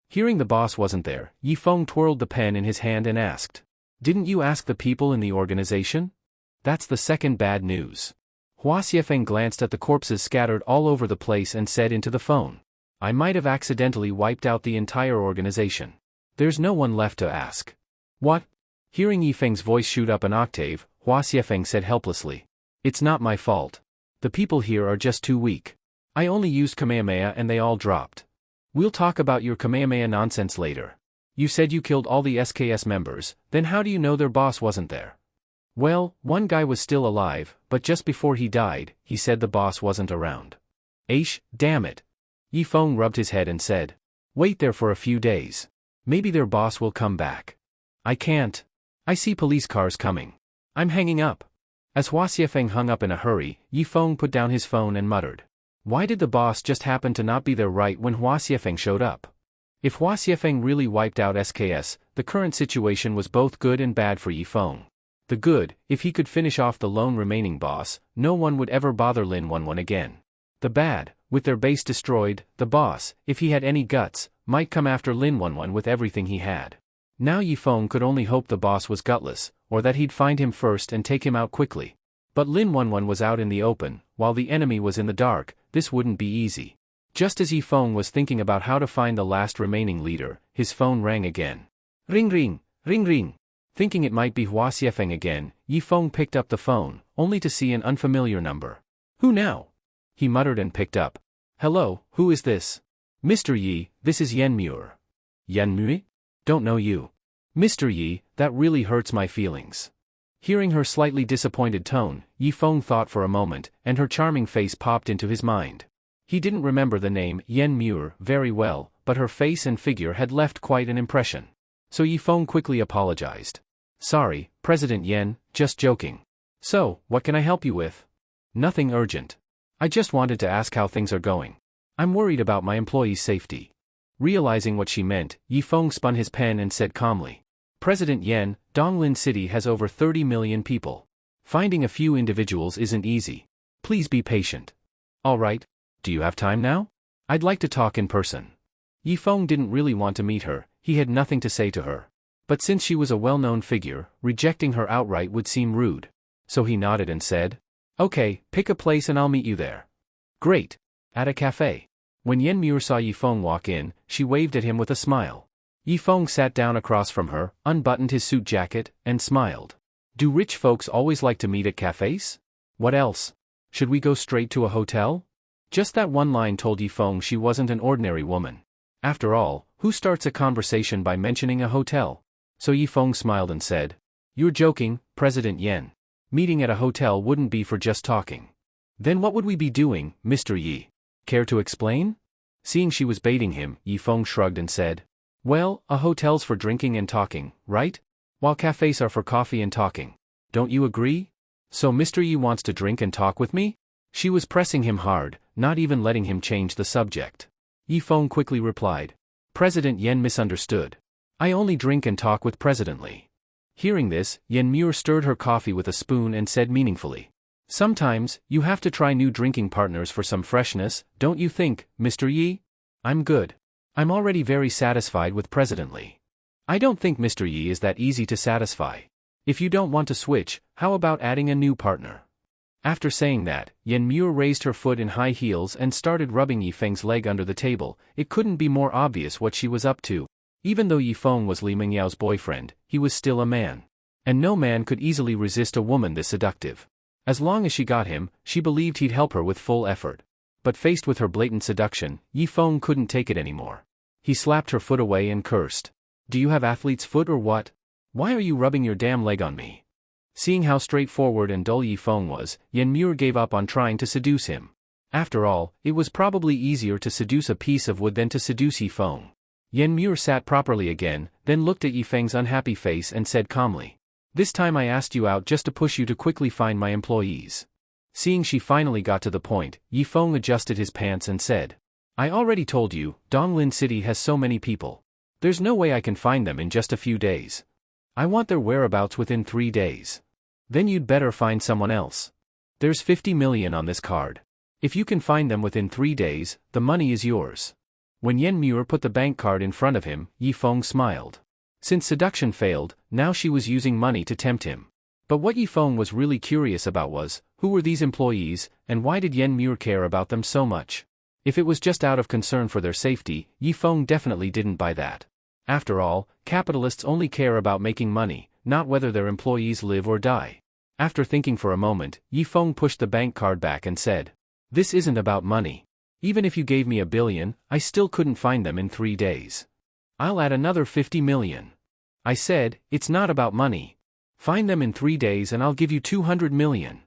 Hearing the boss wasn't there, Yi Feng twirled the pen in his hand and asked. Didn't you ask the people in the organization? That's the second bad news. Hua Xiefeng glanced at the corpses scattered all over the place and said into the phone. I might have accidentally wiped out the entire organization. There's no one left to ask. What? Hearing Yi Feng's voice shoot up an octave, Hua Xiefeng said helplessly. It's not my fault. The people here are just too weak. I only used Kamehameha and they all dropped. We'll talk about your Kamehameha nonsense later. You said you killed all the SKS members, then how do you know their boss wasn't there? Well, one guy was still alive, but just before he died, he said the boss wasn't around. Aish, damn it. Yi Feng rubbed his head and said. Wait there for a few days. Maybe their boss will come back. I can't. I see police cars coming. I'm hanging up. As Hua Xiefeng hung up in a hurry, Yi Feng put down his phone and muttered. Why did the boss just happen to not be there right when Hua Xiefeng showed up? If Hua Xiefeng really wiped out SKS, the current situation was both good and bad for Yi Feng. The good, if he could finish off the lone remaining boss, no one would ever bother Lin Wanwan again. The bad, with their base destroyed, the boss, if he had any guts, might come after Lin Wanwan with everything he had. Now Yi Feng could only hope the boss was gutless, or that he'd find him first and take him out quickly. But Lin Wanwan was out in the open, while the enemy was in the dark. This wouldn't be easy. Just as Yi Feng was thinking about how to find the last remaining leader, his phone rang again. Ring ring, ring ring. Thinking it might be Hua Xiefeng again, Yi Feng picked up the phone, only to see an unfamiliar number. Who now? He muttered and picked up. Hello, who is this? Mr. Yi, this is Yen Muir. Yen Muir? Don't know you. Mr. Yi, that really hurts my feelings. Hearing her slightly disappointed tone, Yi Feng thought for a moment, and her charming face popped into his mind. He didn't remember the name Yen Muir very well, but her face and figure had left quite an impression. So Yi Feng quickly apologized. Sorry, President Yen, just joking. So, what can I help you with? Nothing urgent. I just wanted to ask how things are going. I'm worried about my employees' safety. Realizing what she meant, Yi Feng spun his pen and said calmly. President Yen, Donglin City has over 30 million people. Finding a few individuals isn't easy. Please be patient. Alright. Do you have time now? I'd like to talk in person. Yi Feng didn't really want to meet her, he had nothing to say to her. But since she was a well-known figure, rejecting her outright would seem rude. So he nodded and said, Okay, pick a place and I'll meet you there. Great. At a cafe. When Yen Muir saw Yi Feng walk in, she waved at him with a smile. Yi Feng sat down across from her, unbuttoned his suit jacket, and smiled. Do rich folks always like to meet at cafes? What else? Should we go straight to a hotel? Just that one line told Yifeng she wasn't an ordinary woman. After all, who starts a conversation by mentioning a hotel? So Yifeng smiled and said, "You're joking, President Yen. Meeting at a hotel wouldn't be for just talking. Then what would we be doing, Mr. Yi? Care to explain?" Seeing she was baiting him, Yifeng shrugged and said, "Well, a hotel's for drinking and talking, right? While cafes are for coffee and talking. Don't you agree? So Mr. Yi wants to drink and talk with me?" She was pressing him hard, not even letting him change the subject. Yifeng quickly replied, "President Yen misunderstood. I only drink and talk with President Li." Hearing this, Yen Muir stirred her coffee with a spoon and said meaningfully, "Sometimes, you have to try new drinking partners for some freshness, don't you think, Mr. Yi? I'm good. I'm already very satisfied with President Li. I don't think Mr. Yi is that easy to satisfy. If you don't want to switch, how about adding a new partner?" After saying that, Yen Muir raised her foot in high heels and started rubbing Yifeng's leg under the table. It couldn't be more obvious what she was up to. Even though Yifeng was Li Mengyao's boyfriend, he was still a man. And no man could easily resist a woman this seductive. As long as she got him, she believed he'd help her with full effort. But faced with her blatant seduction, Yifeng couldn't take it anymore. He slapped her foot away and cursed. "Do you have athlete's foot or what? Why are you rubbing your damn leg on me?" Seeing how straightforward and dull Yifeng was, Yen Muir gave up on trying to seduce him. After all, it was probably easier to seduce a piece of wood than to seduce Yifeng. Yen Muir sat properly again, then looked at Yifeng's unhappy face and said calmly, "This time I asked you out just to push you to quickly find my employees." Seeing she finally got to the point, Yifeng adjusted his pants and said, "I already told you, Donglin City has so many people. There's no way I can find them in just a few days. I want their whereabouts within 3 days. Then you'd better find someone else. There's 50 million on this card. If you can find them within 3 days, the money is yours." When Yen Muir put the bank card in front of him, Yifeng smiled. Since seduction failed, now she was using money to tempt him. But what Yifeng was really curious about was, who were these employees, and why did Yen Muir care about them so much? If it was just out of concern for their safety, Yifeng definitely didn't buy that. After all, capitalists only care about making money, not whether their employees live or die. After thinking for a moment, Yifeng pushed the bank card back and said, "This isn't about money. Even if you gave me 1 billion, I still couldn't find them in 3 days. I'll add another 50 million. I said, it's not about money. Find them in 3 days and I'll give you 200 million.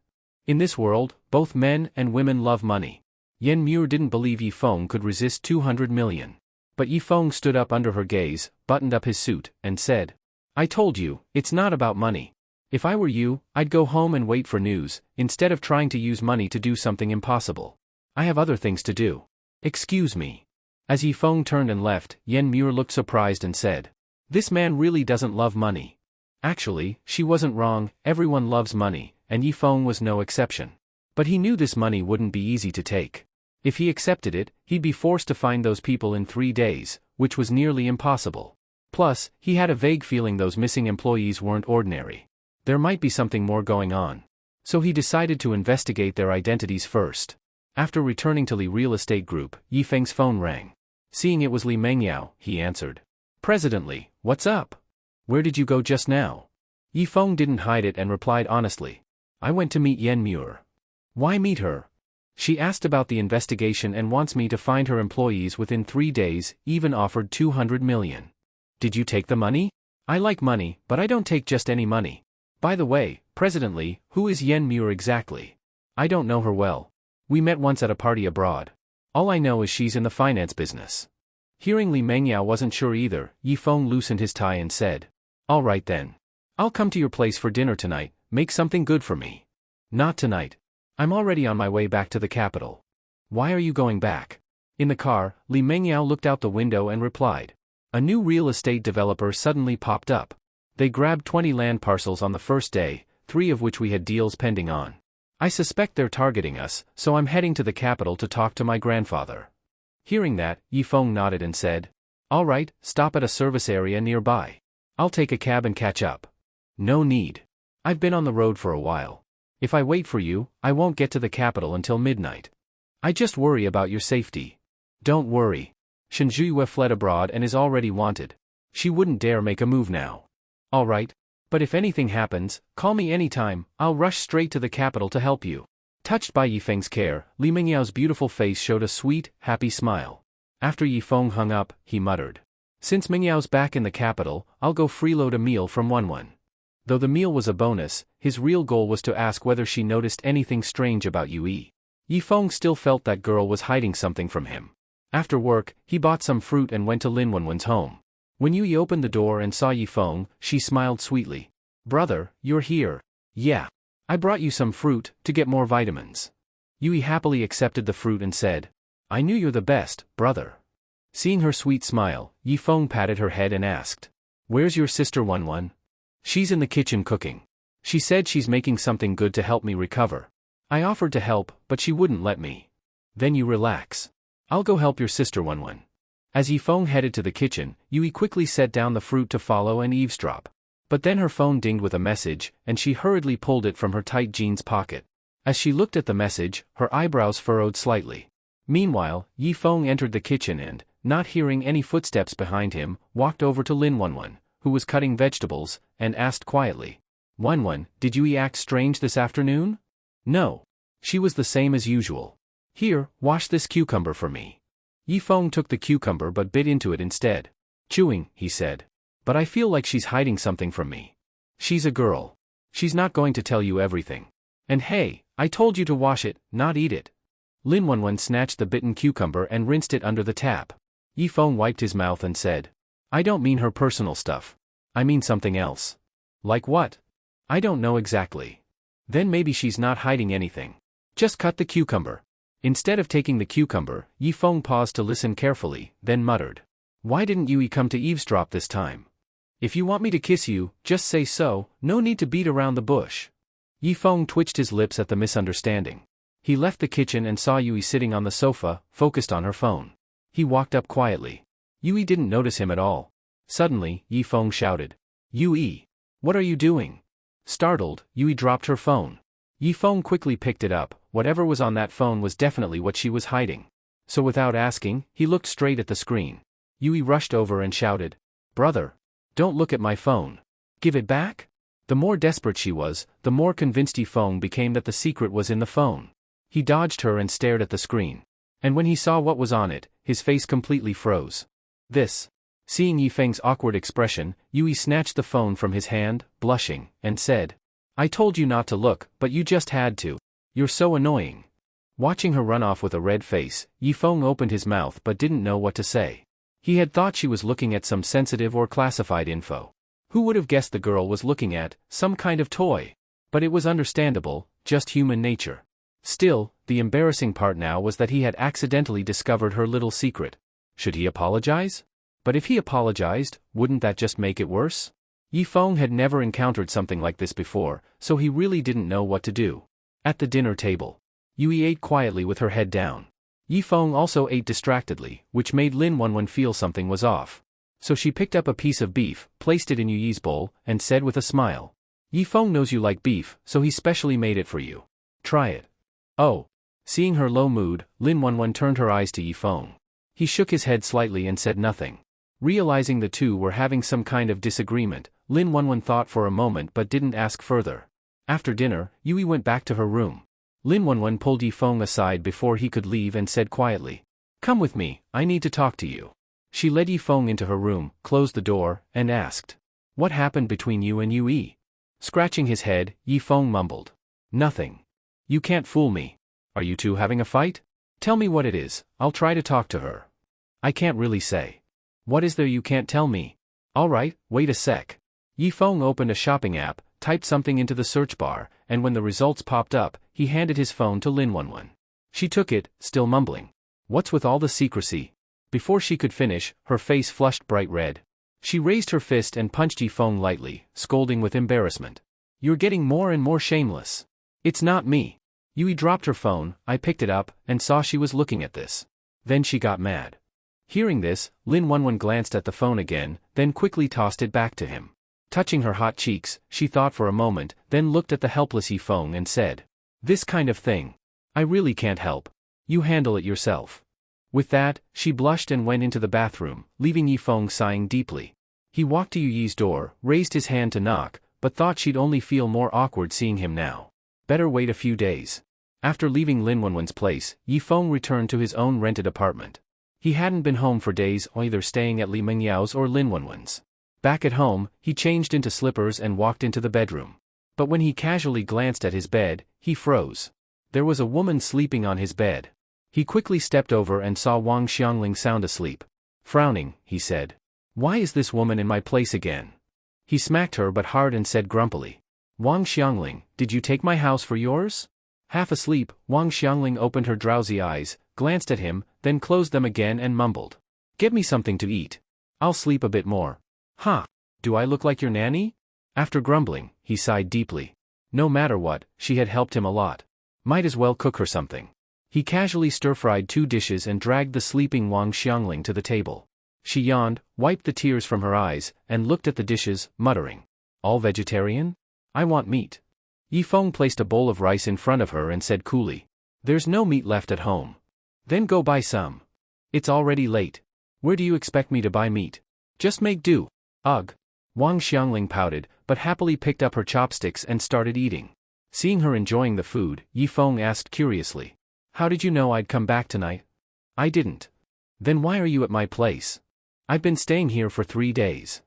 In this world, both men and women love money." Yen Muir didn't believe Yifeng could resist 200 million. But Yifeng stood up under her gaze, buttoned up his suit, and said, "I told you, it's not about money. If I were you, I'd go home and wait for news, instead of trying to use money to do something impossible. I have other things to do. Excuse me." As Yifeng turned and left, Yen Muir looked surprised and said, "This man really doesn't love money." Actually, she wasn't wrong, everyone loves money, and Yifeng was no exception. But he knew this money wouldn't be easy to take. If he accepted it, he'd be forced to find those people in 3 days, which was nearly impossible. Plus, he had a vague feeling those missing employees weren't ordinary. There might be something more going on. So he decided to investigate their identities first. After returning to Li Real Estate Group, Yifeng's phone rang. Seeing it was Li Mengyao, he answered. "President Li, what's up? Where did you go just now?" Yifeng didn't hide it and replied honestly. "I went to meet Yen Muir." "Why meet her?" "She asked about the investigation and wants me to find her employees within 3 days, even offered 200 million. Did you take the money?" "I like money, but I don't take just any money. By the way, President Li, who is Yen Muir exactly? I don't know her well. We met once at a party abroad. All I know is she's in the finance business." Hearing Li Mengyao wasn't sure either, Yifeng loosened his tie and said, "All right then. I'll come to your place for dinner tonight, make something good for me." "Not tonight. I'm already on my way back to the capital." "Why are you going back?" In the car, Li Mengyao looked out the window and replied. A new real estate developer suddenly popped up. They grabbed 20 land parcels on the first day, 3 of which we had deals pending on. I suspect they're targeting us, so I'm heading to the capital to talk to my grandfather. Hearing that, Yifeng nodded and said, "All right, stop at a service area nearby. I'll take a cab and catch up." "No need. I've been on the road for a while. If I wait for you, I won't get to the capital until midnight. I just worry about your safety." "Don't worry. Shen Zhuiyue fled abroad and is already wanted. She wouldn't dare make a move now." "All right. But if anything happens, call me anytime, I'll rush straight to the capital to help you." Touched by Yifeng's care, Li Mingyao's beautiful face showed a sweet, happy smile. After Yifeng hung up, he muttered. Since Mingyao's back in the capital, I'll go freeload a meal from Wanwan. Though the meal was a bonus, his real goal was to ask whether she noticed anything strange about Yui. Yifeng still felt that girl was hiding something from him. After work, he bought some fruit and went to Lin Wanwan's home. When Yui opened the door and saw Yifeng, she smiled sweetly. Brother, you're here. Yeah. I brought you some fruit, to get more vitamins. Yui happily accepted the fruit and said, I knew you're the best, brother. Seeing her sweet smile, Yifeng patted her head and asked, Where's your sister Wanwan? She's in the kitchen cooking. She said she's making something good to help me recover. I offered to help, but she wouldn't let me. Then you relax. I'll go help your sister Wanwan. As Yifeng headed to the kitchen, Yui quickly set down the fruit to follow and eavesdrop. But then her phone dinged with a message, and she hurriedly pulled it from her tight jeans pocket. As she looked at the message, her eyebrows furrowed slightly. Meanwhile, Yifeng entered the kitchen and, not hearing any footsteps behind him, walked over to Lin Wanwan, who was cutting vegetables, and asked quietly, Wanwan, did Yui act strange this afternoon? No. She was the same as usual. Here, wash this cucumber for me. Yifeng took the cucumber but bit into it instead. Chewing, he said. But I feel like she's hiding something from me. She's a girl. She's not going to tell you everything. And hey, I told you to wash it, not eat it. Lin Wanwan snatched the bitten cucumber and rinsed it under the tap. Yifeng wiped his mouth and said, I don't mean her personal stuff. I mean something else. Like what? I don't know exactly. Then maybe she's not hiding anything. Just cut the cucumber. Instead of taking the cucumber, Yifeng paused to listen carefully, then muttered. Why didn't Yui come to eavesdrop this time? If you want me to kiss you, just say so, no need to beat around the bush. Yifeng twitched his lips at the misunderstanding. He left the kitchen and saw Yui sitting on the sofa, focused on her phone. He walked up quietly. Yui didn't notice him at all. Suddenly, Yifeng shouted. Yui! What are you doing? Startled, Yui dropped her phone. Yifeng quickly picked it up. Whatever was on that phone was definitely what she was hiding. So without asking, he looked straight at the screen. Yui rushed over and shouted. Brother! Don't look at my phone. Give it back? The more desperate she was, the more convinced Yifeng became that the secret was in the phone. He dodged her and stared at the screen. And when he saw what was on it, his face completely froze. This. Seeing Yifeng's awkward expression, Yui snatched the phone from his hand, blushing, and said, I told you not to look, but you just had to. You're so annoying. Watching her run off with a red face, Yifeng opened his mouth but didn't know what to say. He had thought she was looking at some sensitive or classified info. Who would have guessed the girl was looking at some kind of toy? But it was understandable, just human nature. Still, the embarrassing part now was that he had accidentally discovered her little secret. Should he apologize? But if he apologized, wouldn't that just make it worse? Yifeng had never encountered something like this before, so he really didn't know what to do. At the dinner table, Yui ate quietly with her head down. Yifeng also ate distractedly, which made Lin Wanwan feel something was off. So she picked up a piece of beef, placed it in Yui's bowl, and said with a smile. Yifeng knows you like beef, so he specially made it for you. Try it. Oh. Seeing her low mood, Lin Wanwan turned her eyes to Yifeng. He shook his head slightly and said nothing. Realizing the two were having some kind of disagreement, Lin Wanwan thought for a moment but didn't ask further. After dinner, Yui went back to her room. Lin Wanwan pulled Yifeng aside before he could leave and said quietly, Come with me, I need to talk to you. She led Yifeng into her room, closed the door, and asked, What happened between you and Yui? Scratching his head, Yifeng mumbled, Nothing. You can't fool me. Are you two having a fight? Tell me what it is, I'll try to talk to her. I can't really say. What is there you can't tell me? Alright, wait a sec. Yifeng opened a shopping app, typed something into the search bar, and when the results popped up, he handed his phone to Lin Wanwan. She took it, still mumbling. What's with all the secrecy? Before she could finish, her face flushed bright red. She raised her fist and punched Yifeng lightly, scolding with embarrassment. You're getting more and more shameless. It's not me. Yui dropped her phone, I picked it up, and saw she was looking at this. Then she got mad. Hearing this, Lin Wanwan glanced at the phone again, then quickly tossed it back to him. Touching her hot cheeks, she thought for a moment, then looked at the helpless Yifeng and said, This kind of thing. I really can't help. You handle it yourself. With that, she blushed and went into the bathroom, leaving Yifeng sighing deeply. He walked to Yui's door, raised his hand to knock, but thought she'd only feel more awkward seeing him now. Better wait a few days. After leaving Lin Wanwan's place, Yifeng returned to his own rented apartment. He hadn't been home for days, either staying at Li Mengyao's or Lin Wanwan's. Back at home, he changed into slippers and walked into the bedroom. But when he casually glanced at his bed, he froze. There was a woman sleeping on his bed. He quickly stepped over and saw Wang Xiangling sound asleep. Frowning, he said, "Why is this woman in my place again?" He smacked her but hard and said grumpily, "Wang Xiangling, did you take my house for yours?" Half asleep, Wang Xiangling opened her drowsy eyes, glanced at him, then closed them again and mumbled, "Get me something to eat. I'll sleep a bit more." "Huh? Do I look like your nanny?" After grumbling, he sighed deeply. No matter what, she had helped him a lot. Might as well cook her something. He casually stir-fried 2 dishes and dragged the sleeping Wang Xiangling to the table. She yawned, wiped the tears from her eyes, and looked at the dishes, muttering, "All vegetarian? I want meat." Yifeng placed a bowl of rice in front of her and said coolly, "There's no meat left at home." "Then go buy some. It's already late. Where do you expect me to buy meat? Just make do." "Ugh." Wang Xiangling pouted, but happily picked up her chopsticks and started eating. Seeing her enjoying the food, Yifeng asked curiously, "How did you know I'd come back tonight?" "I didn't." "Then why are you at my place?" "I've been staying here for 3 days."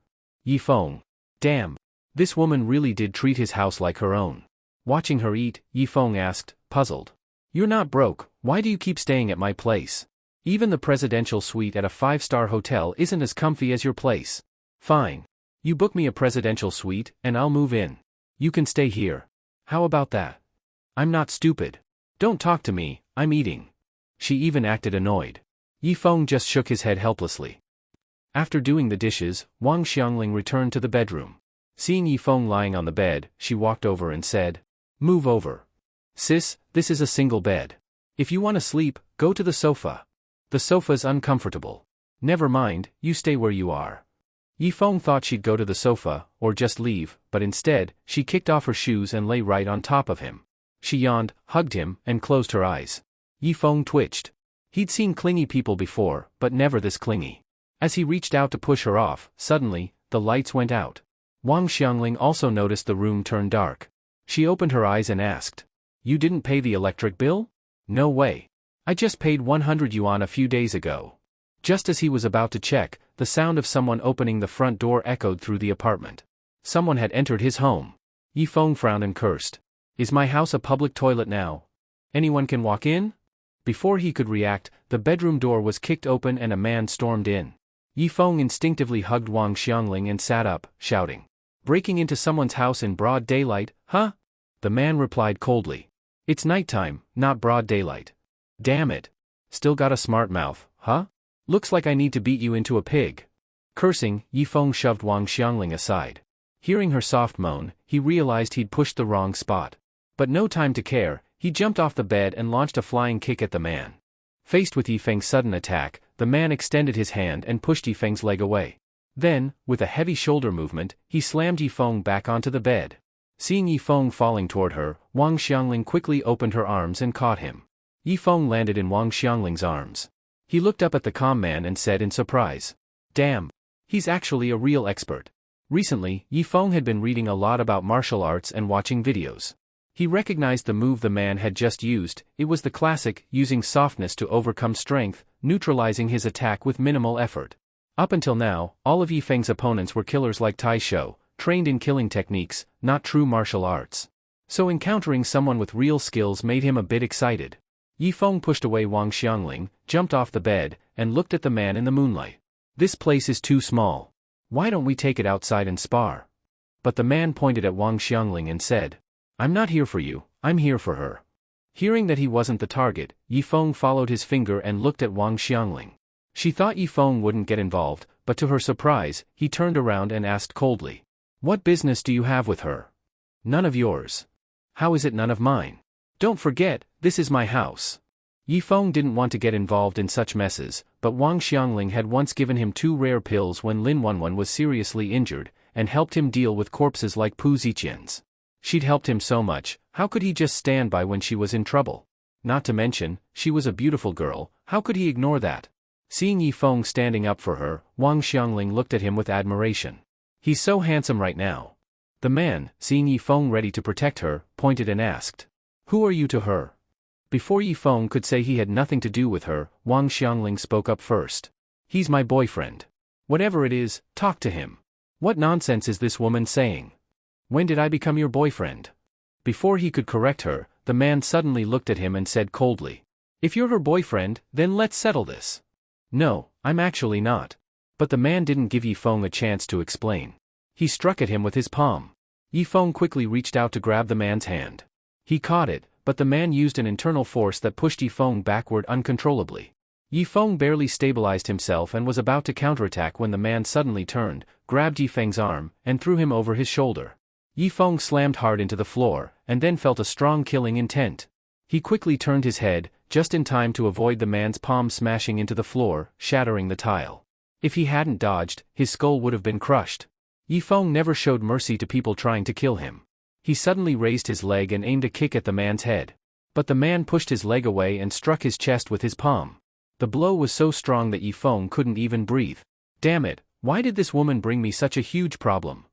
Yifeng. Damn. This woman really did treat his house like her own. Watching her eat, Yifeng asked, puzzled, "You're not broke, why do you keep staying at my place? Even the presidential suite at a 5-star hotel isn't as comfy as your place." "Fine. You book me a presidential suite, and I'll move in. You can stay here. How about that?" "I'm not stupid. Don't talk to me, I'm eating." She even acted annoyed. Yifeng just shook his head helplessly. After doing the dishes, Wang Xiangling returned to the bedroom. Seeing Yifeng lying on the bed, she walked over and said, "Move over. Sis, this is a single bed. If you want to sleep, go to the sofa. The sofa's uncomfortable." "Never mind, you stay where you are." Yifeng thought she'd go to the sofa, or just leave, but instead, she kicked off her shoes and lay right on top of him. She yawned, hugged him, and closed her eyes. Yifeng twitched. He'd seen clingy people before, but never this clingy. As he reached out to push her off, suddenly, the lights went out. Wang Xiangling also noticed the room turn dark. She opened her eyes and asked, "You didn't pay the electric bill?" "No way. I just paid 100 yuan a few days ago." Just as he was about to check, the sound of someone opening the front door echoed through the apartment. Someone had entered his home. Yifeng frowned and cursed. "Is my house a public toilet now? Anyone can walk in?" Before he could react, the bedroom door was kicked open and a man stormed in. Yifeng instinctively hugged Wang Xiangling and sat up, shouting, "Breaking into someone's house in broad daylight, huh?" The man replied coldly, "It's nighttime, not broad daylight." "Damn it. Still got a smart mouth, huh? Looks like I need to beat you into a pig." Cursing, Yifeng shoved Wang Xiangling aside. Hearing her soft moan, he realized he'd pushed the wrong spot. But no time to care, he jumped off the bed and launched a flying kick at the man. Faced with Yifeng's sudden attack, the man extended his hand and pushed Yifeng's leg away. Then, with a heavy shoulder movement, he slammed Yifeng back onto the bed. Seeing Yifeng falling toward her, Wang Xiangling quickly opened her arms and caught him. Yifeng landed in Wang Xiangling's arms. He looked up at the calm man and said in surprise, "Damn. He's actually a real expert." Recently, Yifeng had been reading a lot about martial arts and watching videos. He recognized the move the man had just used. It was the classic, using softness to overcome strength, neutralizing his attack with minimal effort. Up until now, all of Yifeng's opponents were killers like Tai Shou, trained in killing techniques, not true martial arts. So encountering someone with real skills made him a bit excited. Yifeng pushed away Wang Xiangling, jumped off the bed, and looked at the man in the moonlight. "This place is too small. Why don't we take it outside and spar?" But the man pointed at Wang Xiangling and said, "I'm not here for you, I'm here for her." Hearing that he wasn't the target, Yifeng followed his finger and looked at Wang Xiangling. She thought Yifeng wouldn't get involved, but to her surprise, he turned around and asked coldly, "What business do you have with her?" "None of yours." "How is it none of mine? Don't forget, this is my house." Yifeng didn't want to get involved in such messes, but Wang Xiangling had once given him 2 rare pills when Lin Wanwan was seriously injured, and helped him deal with corpses like Pu Ziqian's. She'd helped him so much, how could he just stand by when she was in trouble? Not to mention, she was a beautiful girl, how could he ignore that? Seeing Yifeng standing up for her, Wang Xiangling looked at him with admiration. "He's so handsome right now." The man, seeing Yifeng ready to protect her, pointed and asked, "Who are you to her?" Before Yifeng could say he had nothing to do with her, Wang Xiangling spoke up first. He's my boyfriend. Whatever it is, talk to him. What nonsense is this woman saying? When did I become your boyfriend? Before he could correct her, the man suddenly looked at him and said coldly. If you're her boyfriend, then let's settle this. No, I'm actually not. But the man didn't give Yifeng a chance to explain. He struck at him with his palm. Yifeng quickly reached out to grab the man's hand. He caught it, but the man used an internal force that pushed Yifeng backward uncontrollably. Yifeng barely stabilized himself and was about to counterattack when the man suddenly turned, grabbed Yifeng's arm, and threw him over his shoulder. Yifeng slammed hard into the floor, and then felt a strong killing intent. He quickly turned his head, just in time to avoid the man's palm smashing into the floor, shattering the tile. If he hadn't dodged, his skull would have been crushed. Yifeng never showed mercy to people trying to kill him. He suddenly raised his leg and aimed a kick at the man's head. But the man pushed his leg away and struck his chest with his palm. The blow was so strong that Yifeng couldn't even breathe. Damn it, why did this woman bring me such a huge problem?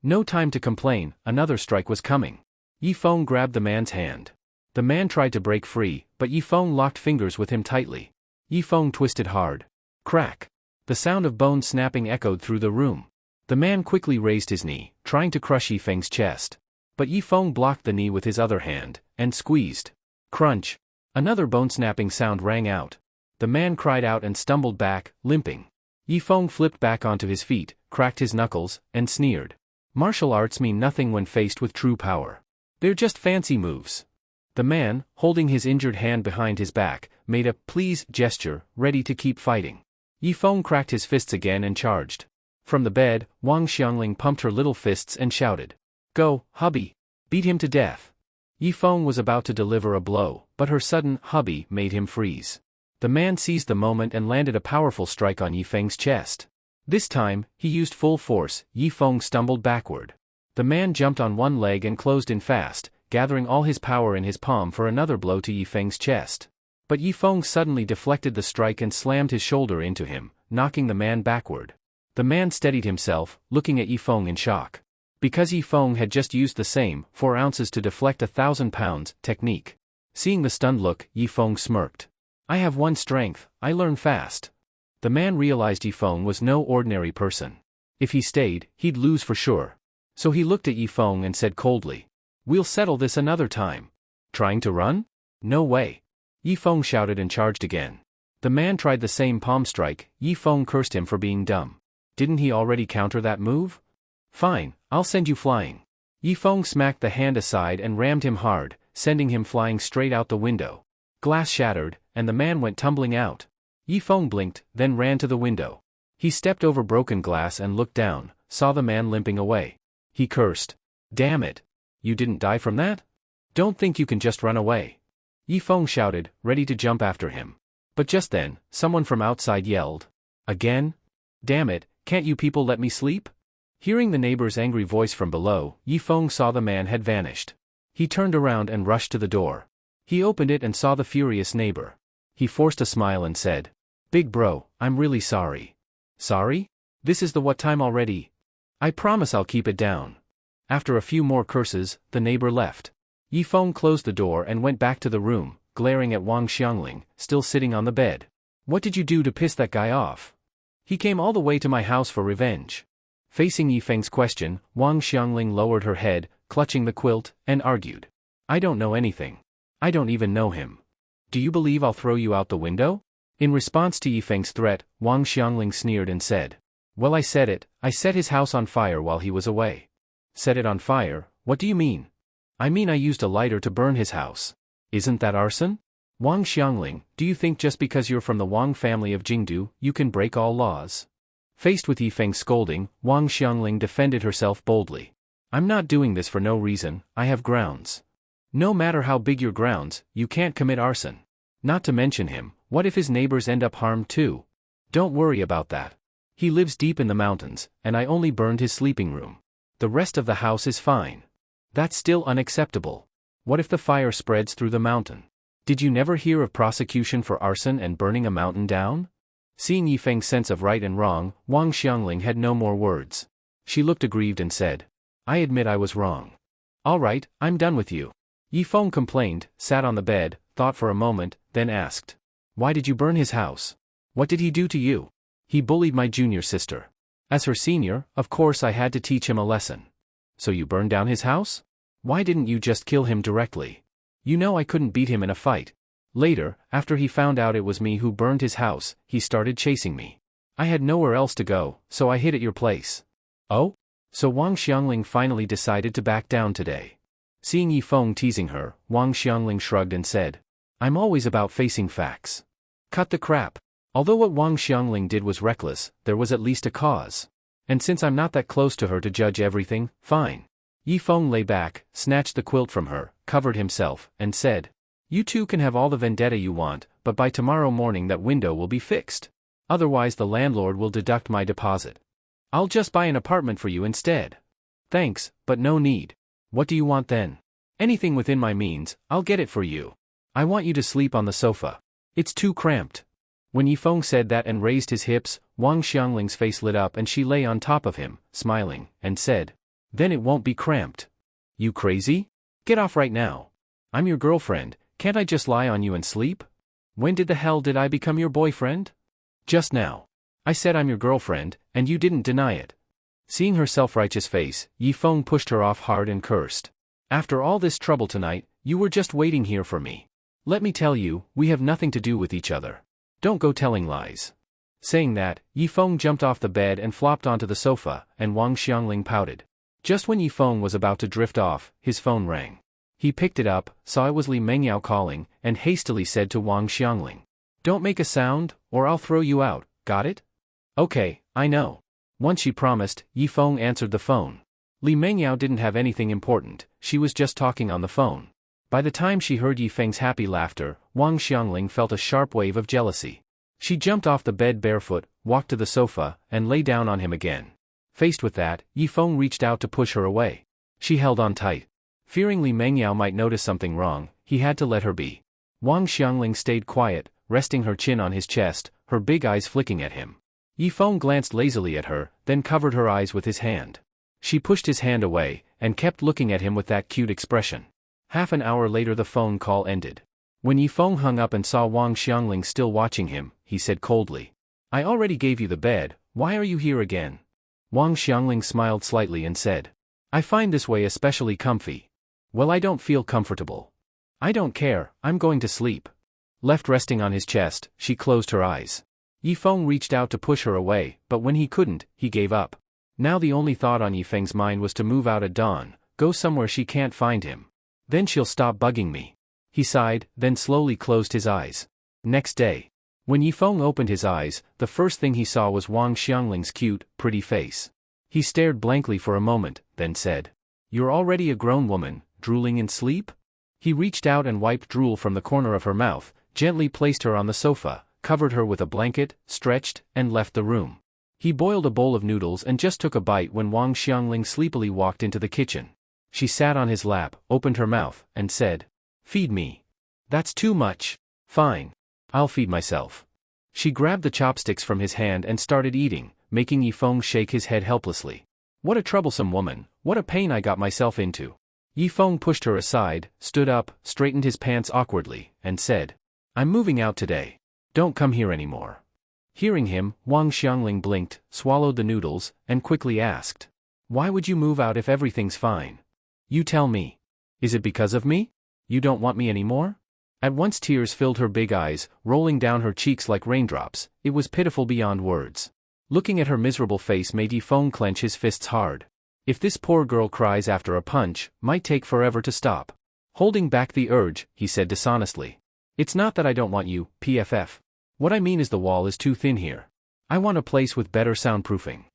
No time to complain, another strike was coming. Yifeng grabbed the man's hand. The man tried to break free, but Yifeng locked fingers with him tightly. Yifeng twisted hard. Crack. The sound of bone snapping echoed through the room. The man quickly raised his knee, trying to crush Yifeng's chest. But Yifeng blocked the knee with his other hand, and squeezed. Crunch. Another bone-snapping sound rang out. The man cried out and stumbled back, limping. Yifeng flipped back onto his feet, cracked his knuckles, and sneered. Martial arts mean nothing when faced with true power. They're just fancy moves. The man, holding his injured hand behind his back, made a please gesture, ready to keep fighting. Yifeng cracked his fists again and charged. From the bed, Wang Xiangling pumped her little fists and shouted. Go, hubby. Beat him to death. Yifeng was about to deliver a blow, but her sudden hubby made him freeze. The man seized the moment and landed a powerful strike on Yifeng's chest. This time, he used full force. Yifeng stumbled backward. The man jumped on one leg and closed in fast, gathering all his power in his palm for another blow to Yifeng's chest. But Yifeng suddenly deflected the strike and slammed his shoulder into him, knocking the man backward. The man steadied himself, looking at Yifeng in shock. Because Yifeng had just used the same 4 ounces to deflect 1,000 pounds technique. Seeing the stunned look, Yifeng smirked. I have one strength, I learn fast. The man realized Yifeng was no ordinary person. If he stayed, he'd lose for sure. So he looked at Yifeng and said coldly. We'll settle this another time. Trying to run? No way. Yifeng shouted and charged again. The man tried the same palm strike. Yifeng cursed him for being dumb. Didn't he already counter that move? Fine, I'll send you flying. Yifeng smacked the hand aside and rammed him hard, sending him flying straight out the window. Glass shattered, and the man went tumbling out. Yifeng blinked, then ran to the window. He stepped over broken glass and looked down, saw the man limping away. He cursed. Damn it. You didn't die from that? Don't think you can just run away. Yifeng shouted, ready to jump after him. But just then, someone from outside yelled. Again? Damn it, can't you people let me sleep? Hearing the neighbor's angry voice from below, Yifeng saw the man had vanished. He turned around and rushed to the door. He opened it and saw the furious neighbor. He forced a smile and said, Big bro, I'm really sorry. Sorry? This is the what time already? I promise I'll keep it down. After a few more curses, the neighbor left. Yifeng closed the door and went back to the room, glaring at Wang Xiangling, still sitting on the bed. What did you do to piss that guy off? He came all the way to my house for revenge. Facing Yifeng's question, Wang Xiangling lowered her head, clutching the quilt, and argued. I don't know anything. I don't even know him. Do you believe I'll throw you out the window? In response to Yifeng's threat, Wang Xiangling sneered and said. Well, I said it, I set his house on fire while he was away. Set it on fire? What do you mean? I mean I used a lighter to burn his house. Isn't that arson? Wang Xiangling, do you think just because you're from the Wang family of Jingdu, you can break all laws? Faced with Yifeng's scolding, Wang Xiangling defended herself boldly. I'm not doing this for no reason, I have grounds. No matter how big your grounds, you can't commit arson. Not to mention him, what if his neighbors end up harmed too? Don't worry about that. He lives deep in the mountains, and I only burned his sleeping room. The rest of the house is fine. That's still unacceptable. What if the fire spreads through the mountain? Did you never hear of prosecution for arson and burning a mountain down? Seeing Yifeng's sense of right and wrong, Wang Xiangling had no more words. She looked aggrieved and said, I admit I was wrong. All right, I'm done with you. Yifeng complained, sat on the bed, thought for a moment, then asked. Why did you burn his house? What did he do to you? He bullied my junior sister. As her senior, of course I had to teach him a lesson. So you burned down his house? Why didn't you just kill him directly? You know I couldn't beat him in a fight. Later, after he found out it was me who burned his house, he started chasing me. I had nowhere else to go, so I hid at your place. Oh? So Wang Xiangling finally decided to back down today. Seeing Yifeng teasing her, Wang Xiangling shrugged and said, I'm always about facing facts. Cut the crap. Although what Wang Xiangling did was reckless, there was at least a cause. And since I'm not that close to her to judge everything, fine. Yifeng lay back, snatched the quilt from her, covered himself, and said, You two can have all the vendetta you want, but by tomorrow morning that window will be fixed. Otherwise the landlord will deduct my deposit. I'll just buy an apartment for you instead. Thanks, but no need. What do you want then? Anything within my means, I'll get it for you. I want you to sleep on the sofa. It's too cramped. When Yifeng said that and raised his hips, Wang Xiangling's face lit up and she lay on top of him, smiling, and said, Then it won't be cramped. You crazy? Get off right now. I'm your girlfriend, can't I just lie on you and sleep? When the hell did I become your boyfriend? Just now. I said I'm your girlfriend, and you didn't deny it. Seeing her self-righteous face, Yifeng pushed her off hard and cursed. After all this trouble tonight, you were just waiting here for me. Let me tell you, we have nothing to do with each other. Don't go telling lies. Saying that, Yifeng jumped off the bed and flopped onto the sofa, and Wang Xiangling pouted. Just when Yifeng was about to drift off, his phone rang. He picked it up, saw it was Li Mengyao calling, and hastily said to Wang Xiangling, Don't make a sound, or I'll throw you out, got it? Okay, I know. Once she promised, Yifeng answered the phone. Li Mengyao didn't have anything important, she was just talking on the phone. By the time she heard Yifeng's happy laughter, Wang Xiangling felt a sharp wave of jealousy. She jumped off the bed barefoot, walked to the sofa, and lay down on him again. Faced with that, Yifeng reached out to push her away. She held on tight. Fearing Li Mengyao might notice something wrong, he had to let her be. Wang Xiangling stayed quiet, resting her chin on his chest, her big eyes flicking at him. Yifeng glanced lazily at her, then covered her eyes with his hand. She pushed his hand away, and kept looking at him with that cute expression. Half an hour later the phone call ended. When Yifeng hung up and saw Wang Xiangling still watching him, he said coldly, I already gave you the bed, why are you here again? Wang Xiangling smiled slightly and said, I find this way especially comfy. Well, I don't feel comfortable. I don't care, I'm going to sleep. Left resting on his chest, she closed her eyes. Yifeng reached out to push her away, but when he couldn't, he gave up. Now the only thought on Yifeng's mind was to move out at dawn, go somewhere she can't find him. Then she'll stop bugging me. He sighed, then slowly closed his eyes. Next day. When Yifeng opened his eyes, the first thing he saw was Wang Xiangling's cute, pretty face. He stared blankly for a moment, then said, You're already a grown woman, drooling in sleep? He reached out and wiped drool from the corner of her mouth, gently placed her on the sofa, covered her with a blanket, stretched, and left the room. He boiled a bowl of noodles and just took a bite when Wang Xiangling sleepily walked into the kitchen. She sat on his lap, opened her mouth, and said, Feed me. That's too much. Fine. I'll feed myself. She grabbed the chopsticks from his hand and started eating, making Yifeng shake his head helplessly. What a troublesome woman, what a pain I got myself into. Yifeng pushed her aside, stood up, straightened his pants awkwardly, and said, I'm moving out today. Don't come here anymore. Hearing him, Wang Xiangling blinked, swallowed the noodles, and quickly asked, Why would you move out if everything's fine? You tell me. Is it because of me? You don't want me anymore? At once tears filled her big eyes, rolling down her cheeks like raindrops. It was pitiful beyond words. Looking at her miserable face made Yifeng clench his fists hard. If this poor girl cries after a punch, might take forever to stop. Holding back the urge, he said dishonestly. It's not that I don't want you, PFF. What I mean is the wall is too thin here. I want a place with better soundproofing.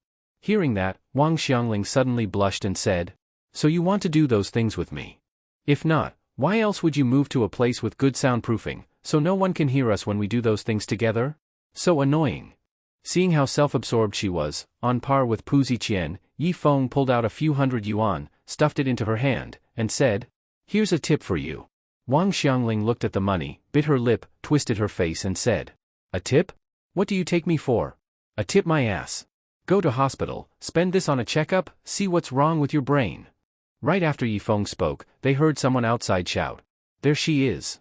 Hearing that, Wang Xiangling suddenly blushed and said, So you want to do those things with me? If not, why else would you move to a place with good soundproofing, so no one can hear us when we do those things together? So annoying. Seeing how self-absorbed she was, on par with Pu Ziqian, Yifeng pulled out a few hundred yuan, stuffed it into her hand, and said, Here's a tip for you. Wang Xiangling looked at the money, bit her lip, twisted her face and said, A tip? What do you take me for? A tip my ass. Go to hospital, spend this on a checkup, see what's wrong with your brain. Right after Yifeng spoke, they heard someone outside shout, There she is.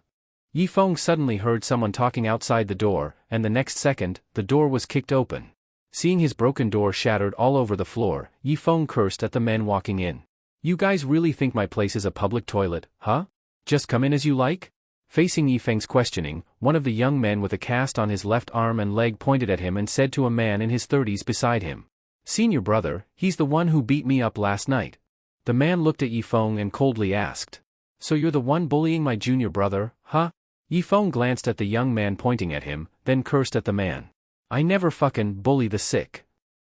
Yi Feng suddenly heard someone talking outside the door, and the next second, the door was kicked open. Seeing his broken door shattered all over the floor, Yi Feng cursed at the men walking in. You guys really think my place is a public toilet, huh? Just come in as you like? Facing Yi Feng's questioning, one of the young men with a cast on his left arm and leg pointed at him and said to a man in his 30s beside him. Senior brother, he's the one who beat me up last night. The man looked at Yi Feng and coldly asked. So you're the one bullying my junior brother, huh? Yi Feng glanced at the young man pointing at him, then cursed at the man. I never fucking bully the sick.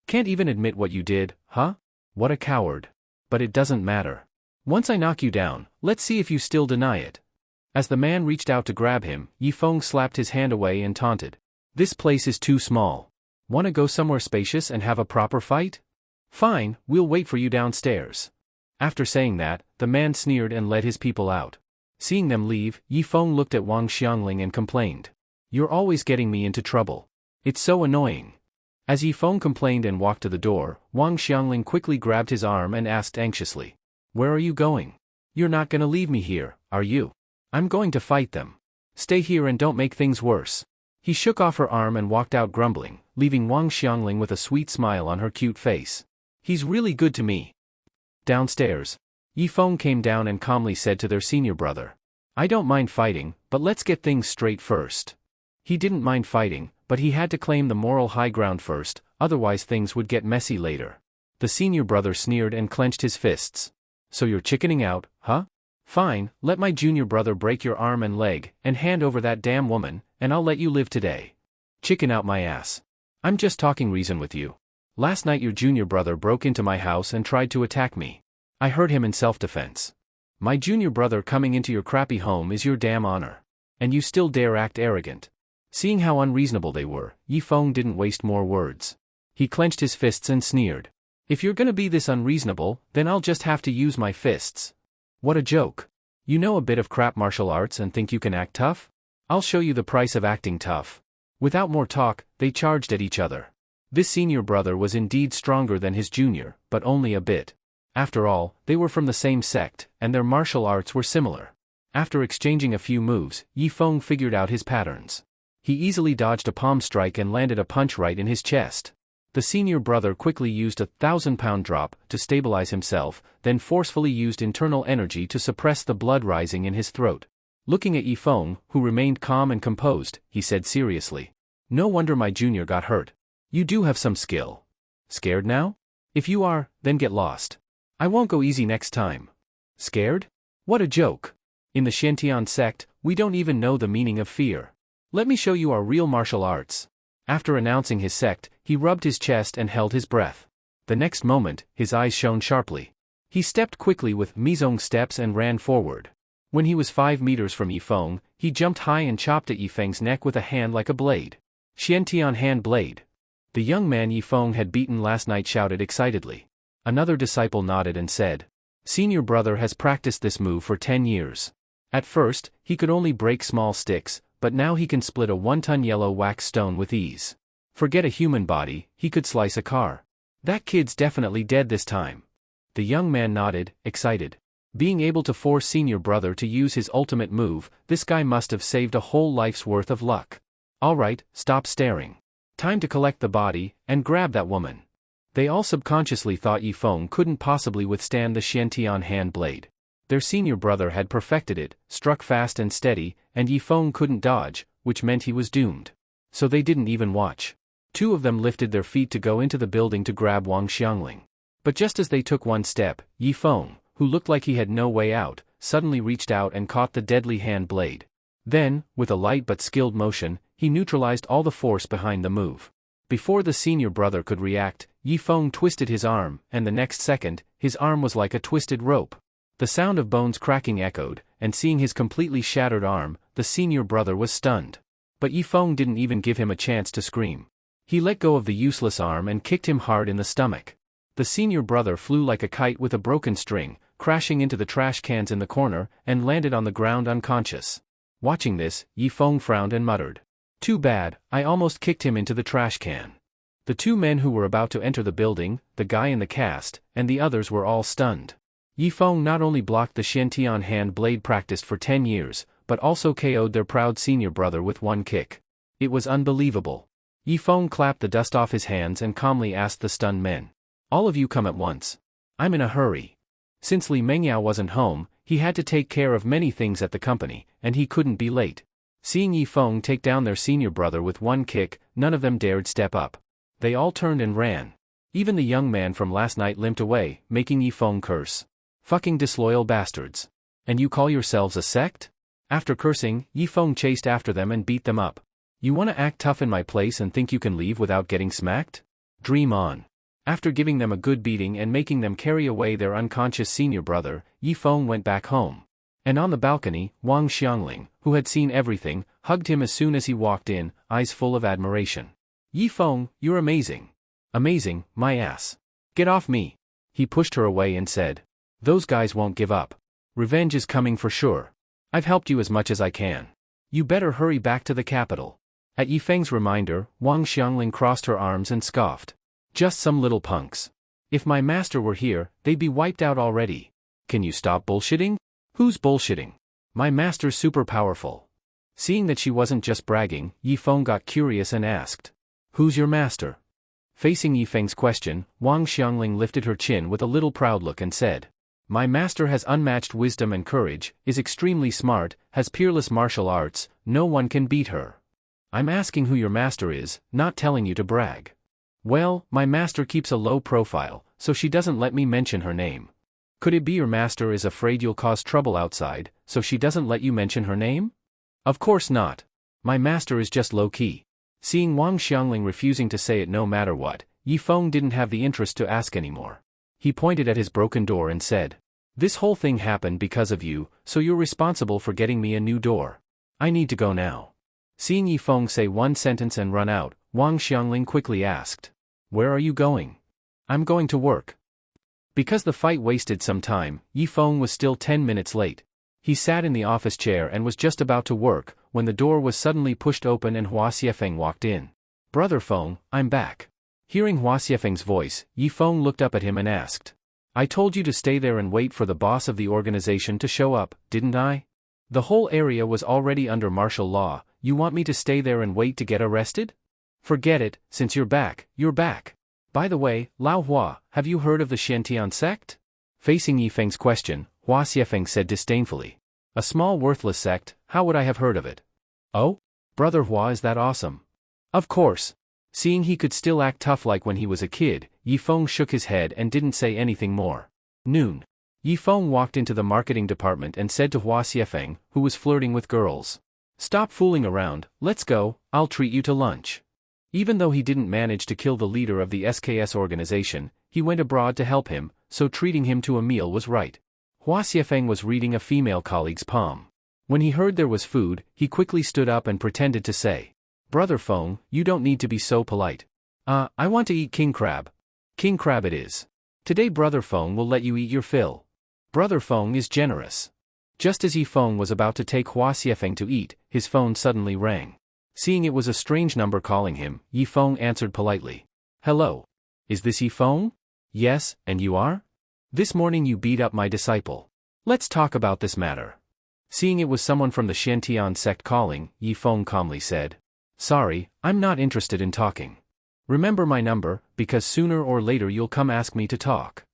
Can't even admit what you did, huh? What a coward. But it doesn't matter. Once I knock you down, let's see if you still deny it. As the man reached out to grab him, Yi Feng slapped his hand away and taunted. This place is too small. Wanna go somewhere spacious and have a proper fight? Fine, we'll wait for you downstairs. After saying that, the man sneered and led his people out. Seeing them leave, Yi Feng looked at Wang Xiangling and complained. You're always getting me into trouble. It's so annoying. As Yi Feng complained and walked to the door, Wang Xiangling quickly grabbed his arm and asked anxiously. Where are you going? You're not gonna leave me here, are you? I'm going to fight them. Stay here and don't make things worse. He shook off her arm and walked out grumbling, leaving Wang Xiangling with a sweet smile on her cute face. He's really good to me. Downstairs, Yi Feng came down and calmly said to their senior brother. I don't mind fighting, but let's get things straight first. He didn't mind fighting, but he had to claim the moral high ground first, otherwise things would get messy later. The senior brother sneered and clenched his fists. So you're chickening out, huh? Fine, let my junior brother break your arm and leg, and hand over that damn woman, and I'll let you live today. Chicken out my ass. I'm just talking reason with you. Last night your junior brother broke into my house and tried to attack me. I hurt him in self-defense. My junior brother coming into your crappy home is your damn honor. And you still dare act arrogant. Seeing how unreasonable they were, Yi Feng didn't waste more words. He clenched his fists and sneered. If you're gonna be this unreasonable, then I'll just have to use my fists. What a joke. You know a bit of crap martial arts and think you can act tough? I'll show you the price of acting tough. Without more talk, they charged at each other. This senior brother was indeed stronger than his junior, but only a bit. After all, they were from the same sect, and their martial arts were similar. After exchanging a few moves, Yi Feng figured out his patterns. He easily dodged a palm strike and landed a punch right in his chest. The senior brother quickly used a 1,000-pound drop to stabilize himself, then forcefully used internal energy to suppress the blood rising in his throat. Looking at Yi Feng, who remained calm and composed, he said seriously. No wonder my junior got hurt. You do have some skill. Scared now? If you are, then get lost. I won't go easy next time. Scared? What a joke. In the Xiantian sect, we don't even know the meaning of fear. Let me show you our real martial arts. After announcing his sect, he rubbed his chest and held his breath. The next moment, his eyes shone sharply. He stepped quickly with Mizong steps and ran forward. When he was 5 meters from Yi Feng, he jumped high and chopped at Yi Feng's neck with a hand like a blade. Xiantian hand blade. The young man Yi Feng had beaten last night shouted excitedly. Another disciple nodded and said, Senior brother has practiced this move for 10 years. At first, he could only break small sticks, but now he can split a 1-ton yellow wax stone with ease. Forget a human body, he could slice a car. That kid's definitely dead this time. The young man nodded, excited. Being able to force senior brother to use his ultimate move, this guy must have saved a whole life's worth of luck. Alright, stop staring. Time to collect the body, and grab that woman. They all subconsciously thought Yi Feng couldn't possibly withstand the Xiantian hand blade. Their senior brother had perfected it, struck fast and steady, and Yi Feng couldn't dodge, which meant he was doomed. So they didn't even watch. 2 of them lifted their feet to go into the building to grab Wang Xiangling. But just as they took one step, Yi Feng, who looked like he had no way out, suddenly reached out and caught the deadly hand blade. Then, with a light but skilled motion, he neutralized all the force behind the move. Before the senior brother could react, Yi Feng twisted his arm, and the next second, his arm was like a twisted rope. The sound of bones cracking echoed, and seeing his completely shattered arm, the senior brother was stunned. But Yi Feng didn't even give him a chance to scream. He let go of the useless arm and kicked him hard in the stomach. The senior brother flew like a kite with a broken string, crashing into the trash cans in the corner, and landed on the ground unconscious. Watching this, Yi Feng frowned and muttered. Too bad, I almost kicked him into the trash can. The 2 men who were about to enter the building, the guy in the cast, and the others were all stunned. Yi Feng not only blocked the Xiantian hand blade practiced for 10 years, but also KO'd their proud senior brother with one kick. It was unbelievable. Yifeng clapped the dust off his hands and calmly asked the stunned men. All of you come at once. I'm in a hurry. Since Li Mengyao wasn't home, he had to take care of many things at the company, and he couldn't be late. Seeing Yifeng take down their senior brother with one kick, none of them dared step up. They all turned and ran. Even the young man from last night limped away, making Yifeng curse. Fucking disloyal bastards. And you call yourselves a sect? After cursing, Yifeng chased after them and beat them up. You wanna act tough in my place and think you can leave without getting smacked? Dream on. After giving them a good beating and making them carry away their unconscious senior brother, Yifeng went back home. And on the balcony, Wang Xiangling, who had seen everything, hugged him as soon as he walked in, eyes full of admiration. Yifeng, you're amazing. Amazing, my ass. Get off me. He pushed her away and said. Those guys won't give up. Revenge is coming for sure. I've helped you as much as I can. You better hurry back to the capital. At Yifeng's reminder, Wang Xiangling crossed her arms and scoffed. Just some little punks. If my master were here, they'd be wiped out already. Can you stop bullshitting? Who's bullshitting? My master's super powerful. Seeing that she wasn't just bragging, Yifeng got curious and asked. Who's your master? Facing Yifeng's question, Wang Xiangling lifted her chin with a little proud look and said. My master has unmatched wisdom and courage, is extremely smart, has peerless martial arts, no one can beat her. I'm asking who your master is, not telling you to brag. Well, my master keeps a low profile, so she doesn't let me mention her name. Could it be your master is afraid you'll cause trouble outside, so she doesn't let you mention her name? Of course not. My master is just low-key. Seeing Wang Xiangling refusing to say it no matter what, Yifeng didn't have the interest to ask anymore. He pointed at his broken door and said, This whole thing happened because of you, so you're responsible for getting me a new door. I need to go now. Seeing Yifeng say one sentence and run out, Wang Xiangling quickly asked, Where are you going? I'm going to work. Because the fight wasted some time, Yifeng was still 10 minutes late. He sat in the office chair and was just about to work, when the door was suddenly pushed open and Hua Xiefeng walked in. Brother Feng, I'm back. Hearing Hua Xiefeng's voice, Yifeng looked up at him and asked. I told you to stay there and wait for the boss of the organization to show up, didn't I? The whole area was already under martial law, you want me to stay there and wait to get arrested? Forget it, since you're back, you're back. By the way, Lao Hua, have you heard of the Xiantian sect? Facing Yifeng's question, Hua Xiefeng said disdainfully. A small worthless sect, how would I have heard of it? Oh? Brother Hua, is that awesome? Of course. Seeing he could still act tough like when he was a kid, Yifeng shook his head and didn't say anything more. Noon. Yifeng walked into the marketing department and said to Hua Xiefeng, who was flirting with girls. Stop fooling around, let's go, I'll treat you to lunch. Even though he didn't manage to kill the leader of the SKS organization, he went abroad to help him, so treating him to a meal was right. Hua Xiefeng was reading a female colleague's palm. When he heard there was food, he quickly stood up and pretended to say, Brother Feng, you don't need to be so polite. I want to eat king crab. King crab it is. Today Brother Feng will let you eat your fill. Brother Feng is generous. Just as Yifeng was about to take Hua Xiefeng to eat, his phone suddenly rang. Seeing it was a strange number calling him, Yifeng answered politely. Hello. Is this Yifeng? Yes, and you are? This morning you beat up my disciple. Let's talk about this matter. Seeing it was someone from the Xiantian sect calling, Yifeng calmly said. Sorry, I'm not interested in talking. Remember my number, because sooner or later you'll come ask me to talk.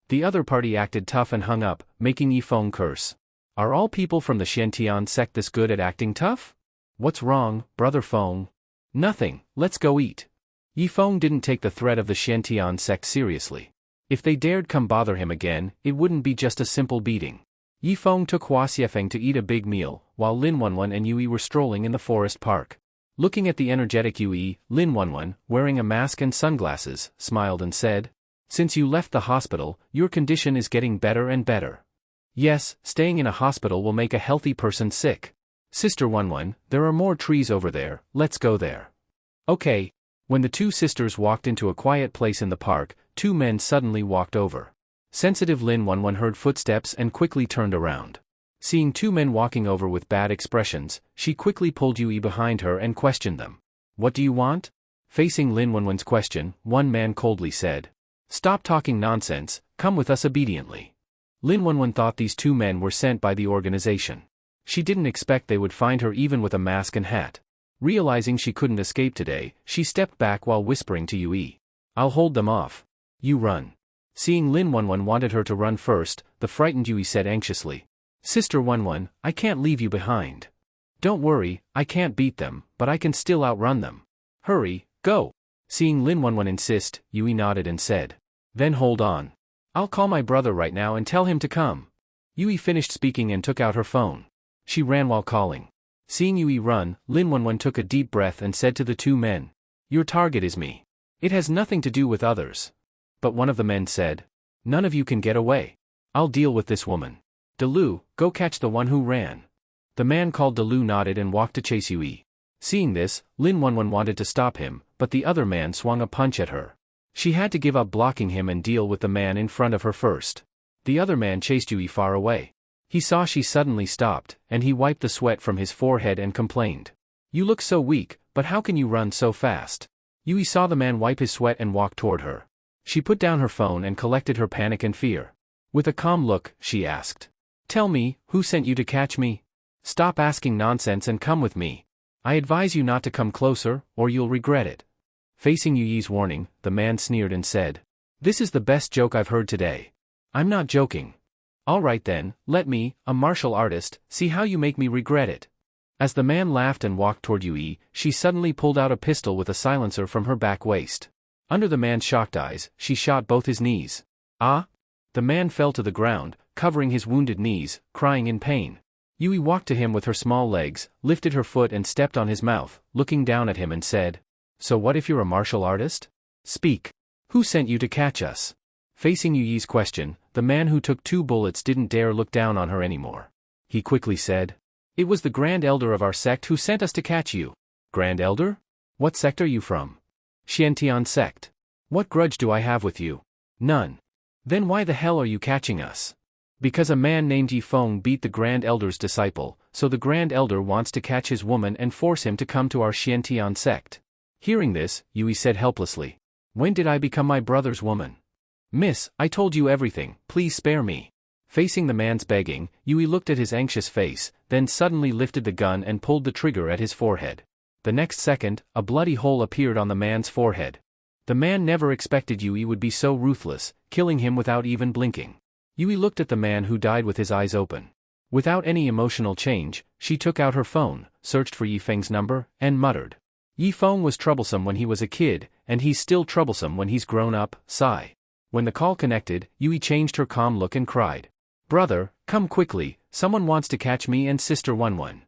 The other party acted tough and hung up, making Yifeng curse. Are all people from the Xiantian sect this good at acting tough? What's wrong, Brother Feng? Nothing, let's go eat. Yifeng didn't take the threat of the Xiantian sect seriously. If they dared come bother him again, it wouldn't be just a simple beating. Yifeng took Hua Xiefeng to eat a big meal, while Lin Wanwan and Yui were strolling in the forest park. Looking at the energetic Yui, Lin Wanwan, wearing a mask and sunglasses, smiled and said, Since you left the hospital, your condition is getting better and better. Yes, staying in a hospital will make a healthy person sick. Sister Wanwan, there are more trees over there, let's go there. Okay. When the two sisters walked into a quiet place in the park, two men suddenly walked over. Sensitive Lin Wanwan heard footsteps and quickly turned around. Seeing two men walking over with bad expressions, she quickly pulled Yui behind her and questioned them. What do you want? Facing Lin Wanwan's question, one man coldly said. Stop talking nonsense, come with us obediently. Lin Wanwan thought these two men were sent by the organization. She didn't expect they would find her even with a mask and hat. Realizing she couldn't escape today, she stepped back while whispering to Yui. I'll hold them off. You run. Seeing Lin Wanwan wanted her to run first, the frightened Yui said anxiously. Sister Wanwan, I can't leave you behind. Don't worry, I can't beat them, but I can still outrun them. Hurry, go. Seeing Lin Wanwan insist, Yui nodded and said. Then hold on. I'll call my brother right now and tell him to come. Yui finished speaking and took out her phone. She ran while calling. Seeing Yui run, Lin Wanwan took a deep breath and said to the two men. Your target is me. It has nothing to do with others. But one of the men said. None of you can get away. I'll deal with this woman. Delu, go catch the one who ran. The man called Delu nodded and walked to chase Yui. Seeing this, Lin Wanwan wanted to stop him, but the other man swung a punch at her. She had to give up blocking him and deal with the man in front of her first. The other man chased Yui far away. He saw she suddenly stopped, and he wiped the sweat from his forehead and complained. You look so weak, but how can you run so fast? Yui saw the man wipe his sweat and walk toward her. She put down her phone and collected her panic and fear. With a calm look, she asked. Tell me, who sent you to catch me? Stop asking nonsense and come with me. I advise you not to come closer, or you'll regret it. Facing Yui's warning, the man sneered and said. This is the best joke I've heard today. I'm not joking. All right then, let me, a martial artist, see how you make me regret it. As the man laughed and walked toward Yui, she suddenly pulled out a pistol with a silencer from her back waist. Under the man's shocked eyes, she shot both his knees. Ah! The man fell to the ground, covering his wounded knees, crying in pain. Yui walked to him with her small legs, lifted her foot and stepped on his mouth, looking down at him and said. So what if you're a martial artist? Speak. Who sent you to catch us? Facing Yui's question, the man who took 2 bullets didn't dare look down on her anymore. He quickly said. It was the Grand Elder of our sect who sent us to catch you. Grand Elder? What sect are you from? Xiantian sect. What grudge do I have with you? None. Then why the hell are you catching us? Because a man named Yifeng beat the Grand Elder's disciple, so the Grand Elder wants to catch his woman and force him to come to our Xiantian sect. Hearing this, Yui said helplessly. When did I become my brother's woman? Miss, I told you everything, please spare me. Facing the man's begging, Yui looked at his anxious face, then suddenly lifted the gun and pulled the trigger at his forehead. The next second, a bloody hole appeared on the man's forehead. The man never expected Yui would be so ruthless, killing him without even blinking. Yui looked at the man who died with his eyes open. Without any emotional change, she took out her phone, searched for Yifeng's number, and muttered. Yifeng was troublesome when he was a kid, and he's still troublesome when he's grown up, sigh. When the call connected, Yui changed her calm look and cried. Brother, come quickly, someone wants to catch me and Sister Wanwan.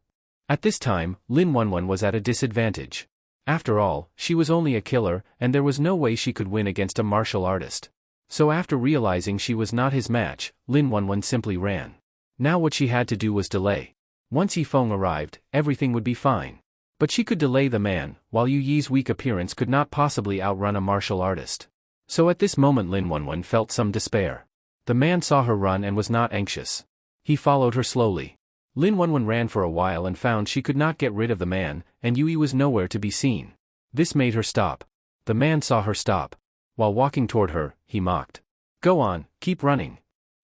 At this time, Lin Wanwan was at a disadvantage. After all, she was only a killer, and there was no way she could win against a martial artist. So after realizing she was not his match, Lin Wanwan simply ran. Now what she had to do was delay. Once Yifeng arrived, everything would be fine. But she could delay the man, while Yui's weak appearance could not possibly outrun a martial artist. So at this moment Lin Wanwan felt some despair. The man saw her run and was not anxious. He followed her slowly. Lin Wanwan ran for a while and found she could not get rid of the man, and Yui was nowhere to be seen. This made her stop. The man saw her stop. While walking toward her, he mocked. Go on, keep running.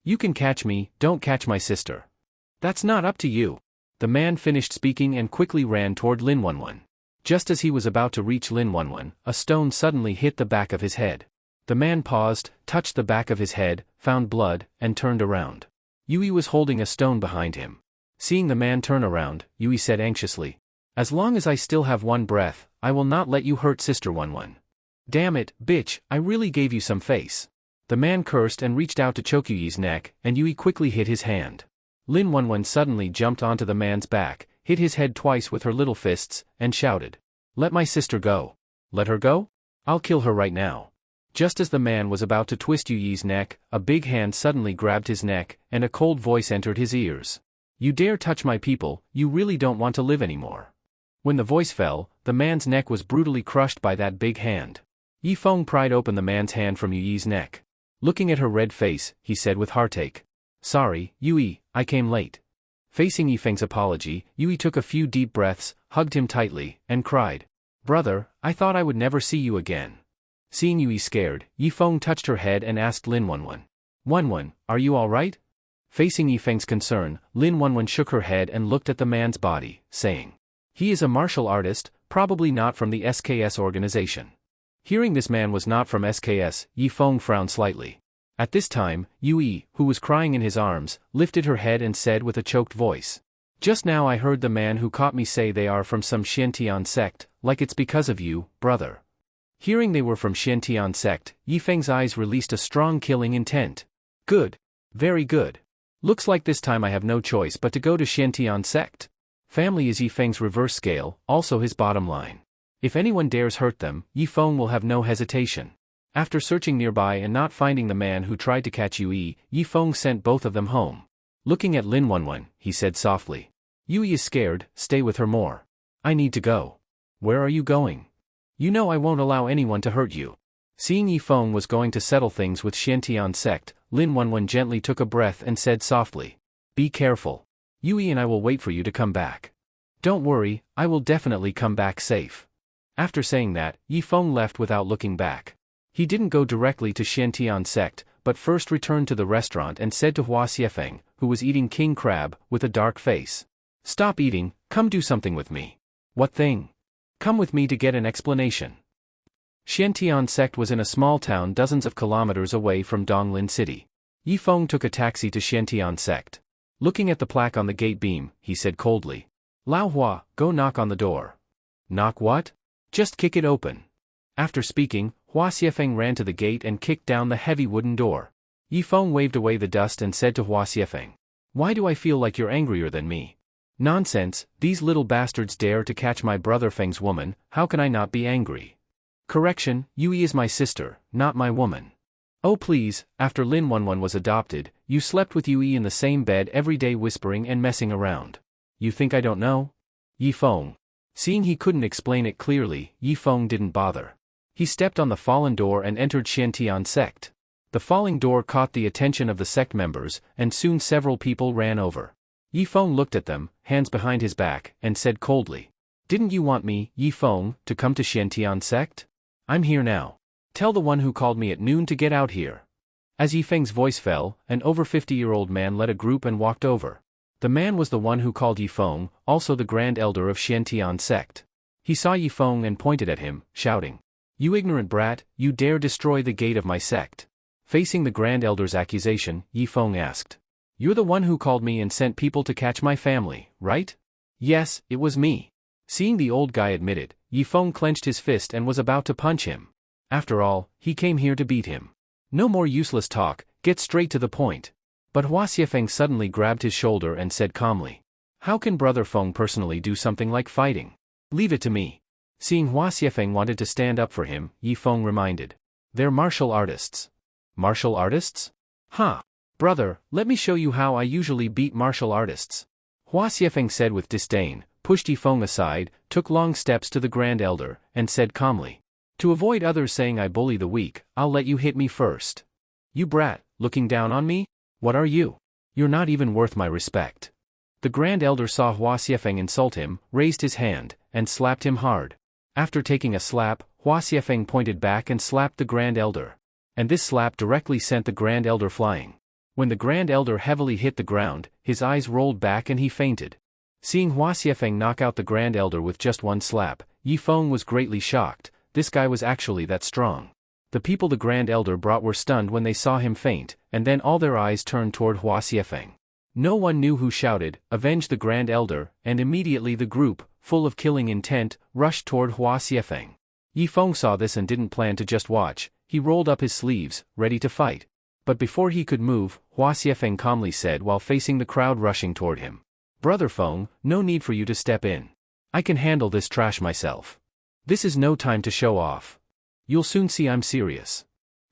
You can catch me, don't catch my sister. That's not up to you. The man finished speaking and quickly ran toward Lin Wanwan. Just as he was about to reach Lin Wanwan, a stone suddenly hit the back of his head. The man paused, touched the back of his head, found blood, and turned around. Yui was holding a stone behind him. Seeing the man turn around, Yui said anxiously. As long as I still have one breath, I will not let you hurt Sister Wanwan. Damn it, bitch, I really gave you some face. The man cursed and reached out to choke Yui's neck, and Yui quickly hit his hand. Lin Wanwan suddenly jumped onto the man's back, hit his head twice with her little fists, and shouted. Let my sister go. Let her go? I'll kill her right now. Just as the man was about to twist Yui's neck, a big hand suddenly grabbed his neck, and a cold voice entered his ears. You dare touch my people, you really don't want to live anymore. When the voice fell, the man's neck was brutally crushed by that big hand. Yifeng pried open the man's hand from Yui's neck. Looking at her red face, he said with heartache. Sorry, Yui, I came late. Facing Yifeng's apology, Yui took a few deep breaths, hugged him tightly, and cried. Brother, I thought I would never see you again. Seeing Yui scared, Yifeng touched her head and asked Lin Wanwan. Wanwan, are you all right? Facing Yifeng's concern, Lin Wanwan shook her head and looked at the man's body, saying, "He is a martial artist, probably not from the SKS organization." Hearing this man was not from SKS, Yifeng frowned slightly. At this time, Yui, who was crying in his arms, lifted her head and said with a choked voice, "Just now I heard the man who caught me say they are from some Xiantian sect, like it's because of you, brother." Hearing they were from Xiantian sect, Yifeng's eyes released a strong killing intent. "Good. Very good. Looks like this time I have no choice but to go to Xiantian sect." Family is Yifeng's reverse scale, also his bottom line. If anyone dares hurt them, Yifeng will have no hesitation. After searching nearby and not finding the man who tried to catch Yui, Yifeng sent both of them home. Looking at Lin Wanwan, he said softly, "Yui is scared, stay with her more. I need to go." "Where are you going?" "You know I won't allow anyone to hurt you." Seeing Yifeng was going to settle things with Xiantian sect, Lin Wanwan gently took a breath and said softly, "Be careful. Yui and I will wait for you to come back." "Don't worry, I will definitely come back safe." After saying that, Yifeng left without looking back. He didn't go directly to Xiantian sect, but first returned to the restaurant and said to Hua Xiefeng, who was eating king crab, with a dark face, "Stop eating, come do something with me." "What thing?" "Come with me to get an explanation." Xiantian sect was in a small town dozens of kilometers away from Donglin City. Yifeng took a taxi to Xiantian sect. Looking at the plaque on the gate beam, he said coldly, "Lao Hua, go knock on the door." "Knock what?" "Just kick it open." After speaking, Hua Xiefeng ran to the gate and kicked down the heavy wooden door. Yifeng waved away the dust and said to Hua Xiefeng, "Why do I feel like you're angrier than me?" "Nonsense, these little bastards dare to catch my brother Feng's woman, how can I not be angry?" "Correction, Yui is my sister, not my woman." "Oh please, after Lin Wanwan was adopted, you slept with Yui in the same bed every day whispering and messing around. You think I don't know?" Yifeng. Seeing he couldn't explain it clearly, Yifeng didn't bother. He stepped on the fallen door and entered Xiantian sect. The falling door caught the attention of the sect members, and soon several people ran over. Yifeng looked at them, hands behind his back, and said coldly, "Didn't you want me, Yifeng, to come to Xiantian sect? I'm here now. Tell the one who called me at noon to get out here." As Yifeng's voice fell, an over 50-year-old man led a group and walked over. The man was the one who called Yifeng, also the Grand Elder of Xiantian sect. He saw Yifeng and pointed at him, shouting, "You ignorant brat, you dare destroy the gate of my sect." Facing the Grand Elder's accusation, Yifeng asked, "You're the one who called me and sent people to catch my family, right?" "Yes, it was me." Seeing the old guy admitted, Yifeng clenched his fist and was about to punch him. After all, he came here to beat him. "No more useless talk, get straight to the point." But Hua Xiefeng suddenly grabbed his shoulder and said calmly, "How can Brother Feng personally do something like fighting? Leave it to me." Seeing Hua Xiefeng wanted to stand up for him, Yifeng reminded, "They're martial artists." "Martial artists? Huh. Brother, let me show you how I usually beat martial artists." Hua Xiefeng said with disdain, pushed Yifeng aside, took long steps to the Grand Elder, and said calmly, "To avoid others saying I bully the weak, I'll let you hit me first." "You brat, looking down on me? What are you? You're not even worth my respect." The Grand Elder saw Hua Xiefeng insult him, raised his hand, and slapped him hard. After taking a slap, Hua Xiefeng pointed back and slapped the Grand Elder. And this slap directly sent the Grand Elder flying. When the Grand Elder heavily hit the ground, his eyes rolled back and he fainted. Seeing Hua Xiefeng knock out the Grand Elder with just one slap, Yifeng was greatly shocked. This guy was actually that strong. The people the Grand Elder brought were stunned when they saw him faint, and then all their eyes turned toward Hua Xiefeng. No one knew who shouted, "Avenge the Grand Elder," and immediately the group, full of killing intent, rushed toward Hua Xiefeng. Yifeng saw this and didn't plan to just watch. He rolled up his sleeves, ready to fight. But before he could move, Hua Xiefeng calmly said while facing the crowd rushing toward him, "Brother Feng, no need for you to step in. I can handle this trash myself. This is no time to show off. You'll soon see I'm serious."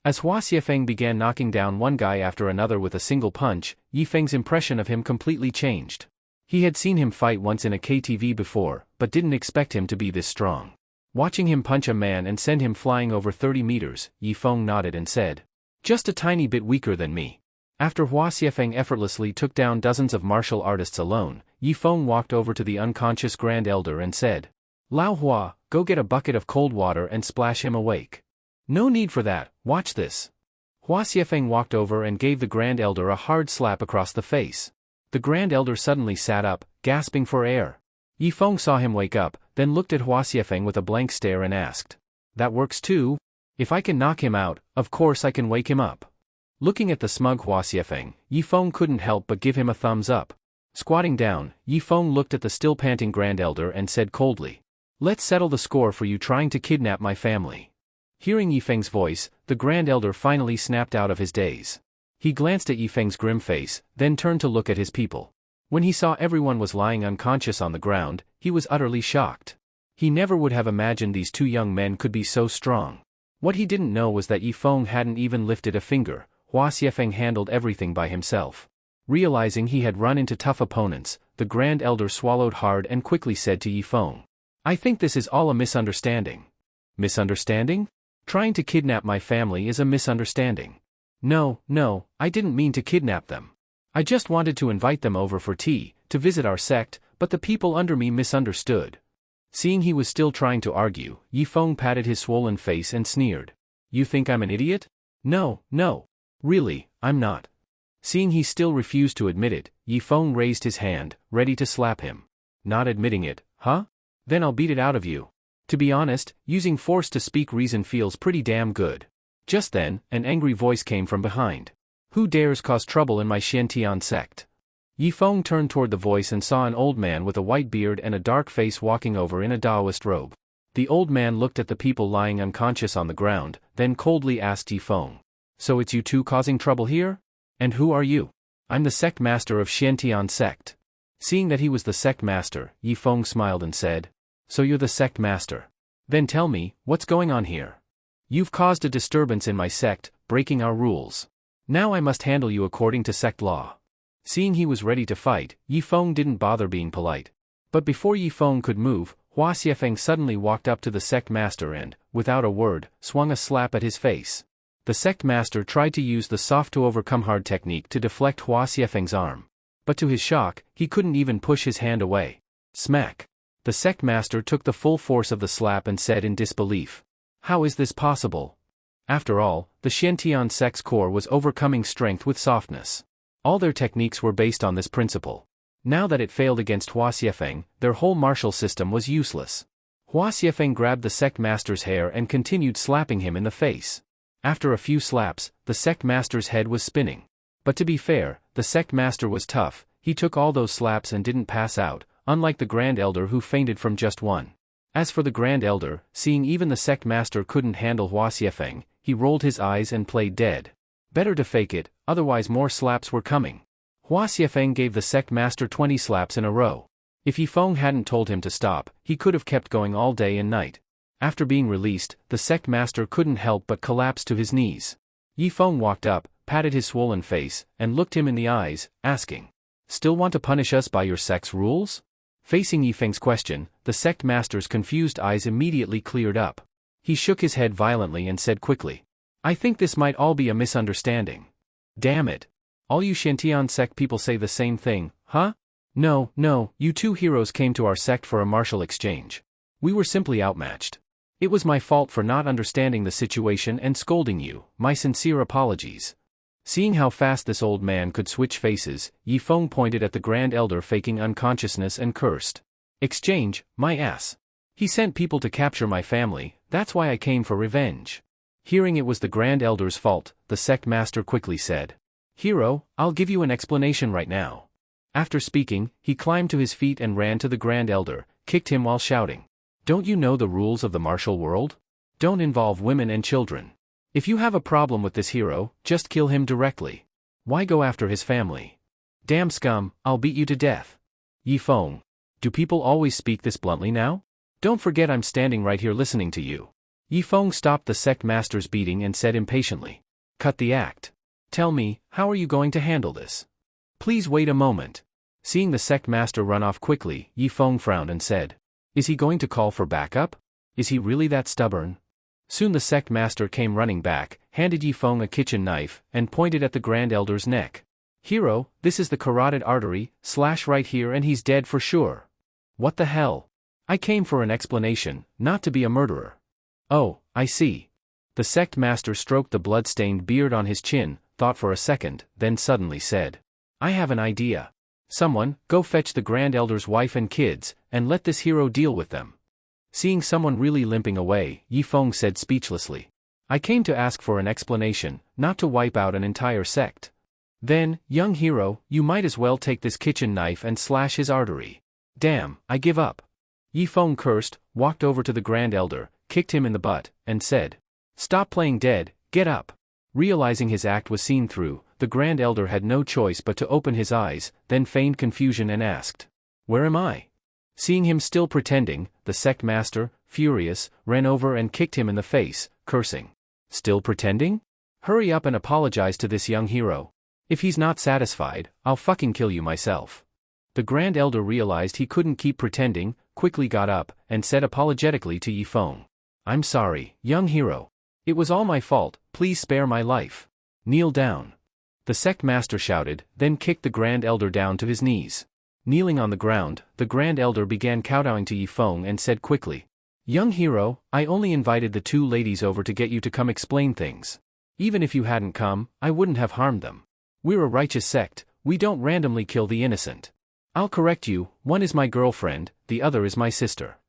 As Hua Xiefeng began knocking down one guy after another with a single punch, Yifeng's impression of him completely changed. He had seen him fight once in a KTV before, but didn't expect him to be this strong. Watching him punch a man and send him flying over 30 meters, Yifeng nodded and said, "Just a tiny bit weaker than me." After Hua Xiefeng effortlessly took down dozens of martial artists alone, Yifeng walked over to the unconscious Grand Elder and said, "Lao Hua, go get a bucket of cold water and splash him awake." "No need for that, watch this." Hua Xiefeng walked over and gave the Grand Elder a hard slap across the face. The Grand Elder suddenly sat up, gasping for air. Yi Feng saw him wake up, then looked at Hua Xiefeng with a blank stare and asked, "That works too? If I can knock him out, of course I can wake him up." Looking at the smug Hua Xiefeng, Yi Feng couldn't help but give him a thumbs up. Squatting down, Yi Feng looked at the still panting Grand Elder and said coldly, "Let's settle the score for you trying to kidnap my family." Hearing Yi Feng's voice, the Grand Elder finally snapped out of his daze. He glanced at Yi Feng's grim face, then turned to look at his people. When he saw everyone was lying unconscious on the ground, he was utterly shocked. He never would have imagined these two young men could be so strong. What he didn't know was that Yi Feng hadn't even lifted a finger. Hua Xiefeng handled everything by himself. Realizing he had run into tough opponents, the Grand Elder swallowed hard and quickly said to Yi Feng, "I think this is all a misunderstanding." "Misunderstanding? Trying to kidnap my family is a misunderstanding. No, I didn't mean to kidnap them. I just wanted to invite them over for tea, to visit our sect, but the people under me misunderstood." Seeing he was still trying to argue, Yi Feng patted his swollen face and sneered. "You think I'm an idiot? No. Really, I'm not." Seeing he still refused to admit it, Yi Feng raised his hand, ready to slap him. "Not admitting it, huh? Then I'll beat it out of you. To be honest, using force to speak reason feels pretty damn good." Just then, an angry voice came from behind. "Who dares cause trouble in my Xiantian sect?" Yi Feng turned toward the voice and saw an old man with a white beard and a dark face walking over in a Taoist robe. The old man looked at the people lying unconscious on the ground, then coldly asked Yi Feng, "So it's you two causing trouble here? And who are you?" "I'm the sect master of Xiantian sect." Seeing that he was the sect master, Yi Feng smiled and said, "So you're the sect master? Then tell me, what's going on here? You've caused a disturbance in my sect, breaking our rules. Now I must handle you according to sect law." Seeing he was ready to fight, Yi Feng didn't bother being polite. But before Yi Feng could move, Hua Xiefeng suddenly walked up to the sect master and, without a word, swung a slap at his face. The sect master tried to use the soft-to-overcome-hard technique to deflect Hua Xiefeng's arm. But to his shock, he couldn't even push his hand away. Smack! The sect master took the full force of the slap and said in disbelief, "How is this possible?" After all, the Xiantian sect's core was overcoming strength with softness. All their techniques were based on this principle. Now that it failed against Hua Xiefeng, their whole martial system was useless. Hua Xiefeng grabbed the sect master's hair and continued slapping him in the face. After a few slaps, the sect master's head was spinning. But to be fair, the sect master was tough. He took all those slaps and didn't pass out, unlike the Grand Elder who fainted from just one. As for the Grand Elder, seeing even the sect master couldn't handle Hua Xiefeng, he rolled his eyes and played dead. Better to fake it, otherwise more slaps were coming. Hua Xiefeng gave the sect master 20 slaps in a row. If Yi Feng hadn't told him to stop, he could have kept going all day and night. After being released, the sect master couldn't help but collapse to his knees. Yi Feng walked up, patted his swollen face, and looked him in the eyes, asking, "Still want to punish us by your sect's rules?" Facing Yi Feng's question, the sect master's confused eyes immediately cleared up. He shook his head violently and said quickly, "I think this might all be a misunderstanding." "Damn it. All you Xiantian sect people say the same thing, huh? No, you two heroes came to our sect for a martial exchange. We were simply outmatched. It was my fault for not understanding the situation and scolding you, my sincere apologies." Seeing how fast this old man could switch faces, Yi Feng pointed at the Grand Elder faking unconsciousness and cursed. "Exchange, my ass. He sent people to capture my family, that's why I came for revenge." Hearing it was the Grand Elder's fault, the sect master quickly said, "Hero, I'll give you an explanation right now." After speaking, he climbed to his feet and ran to the Grand Elder, kicked him while shouting, "Don't you know the rules of the martial world? Don't involve women and children. If you have a problem with this hero, just kill him directly. Why go after his family? Damn scum, I'll beat you to death." "Yi Feng, do people always speak this bluntly now? Don't forget I'm standing right here listening to you." Yi Feng stopped the sect master's beating and said impatiently, "Cut the act. Tell me, how are you going to handle this?" "Please wait a moment." Seeing the sect master run off quickly, Yi Feng frowned and said, "Is he going to call for backup? Is he really that stubborn?" Soon the sect master came running back, handed Yi Feng a kitchen knife, and pointed at the Grand Elder's neck. "Hero, this is the carotid artery, slash right here and he's dead for sure." "What the hell? I came for an explanation, not to be a murderer." "Oh, I see. The sect master stroked the blood-stained beard on his chin, thought for a second, then suddenly said, I have an idea. Someone, go fetch the Grand Elder's wife and kids, and let this hero deal with them. Seeing someone really limping away, Yifeng said speechlessly. I came to ask for an explanation, not to wipe out an entire sect. Then, young hero, you might as well take this kitchen knife and slash his artery. Damn, I give up. Yifeng cursed, walked over to the Grand Elder, kicked him in the butt, and said, Stop playing dead, get up. Realizing his act was seen through, the Grand Elder had no choice but to open his eyes, then feigned confusion and asked, Where am I? Seeing him still pretending, the sect master, furious, ran over and kicked him in the face, cursing. Still pretending? Hurry up and apologize to this young hero. If he's not satisfied, I'll fucking kill you myself. The Grand Elder realized he couldn't keep pretending, quickly got up, and said apologetically to Yifeng. I'm sorry, young hero. It was all my fault, please spare my life. Kneel down. The sect master shouted, then kicked the Grand Elder down to his knees. Kneeling on the ground, the Grand Elder began kowtowing to Yifeng and said quickly, Young hero, I only invited the two ladies over to get you to come explain things. Even if you hadn't come, I wouldn't have harmed them. We're a righteous sect, we don't randomly kill the innocent. I'll correct you, one is my girlfriend, the other is my sister.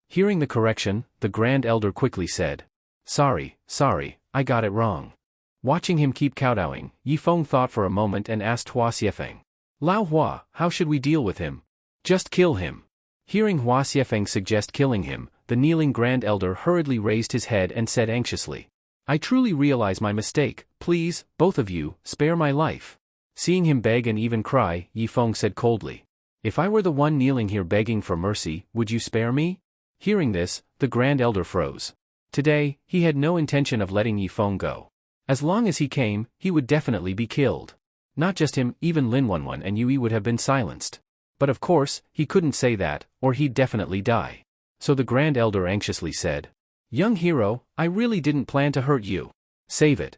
Hearing the correction, the Grand Elder quickly said, Sorry, I got it wrong. Watching him keep kowtowing, Yifeng thought for a moment and asked Hua Xiefeng, Lao Hua, how should we deal with him? Just kill him. Hearing Hua Xiefeng suggest killing him, the kneeling Grand Elder hurriedly raised his head and said anxiously, I truly realize my mistake, please, both of you, spare my life. Seeing him beg and even cry, Yifeng said coldly, If I were the one kneeling here begging for mercy, would you spare me? Hearing this, the Grand Elder froze. Today, he had no intention of letting Yifeng go. As long as he came, he would definitely be killed. Not just him, even Lin Wanwan and Yui would have been silenced. But of course, he couldn't say that, or he'd definitely die. So the Grand Elder anxiously said, Young hero, I really didn't plan to hurt you. Save it.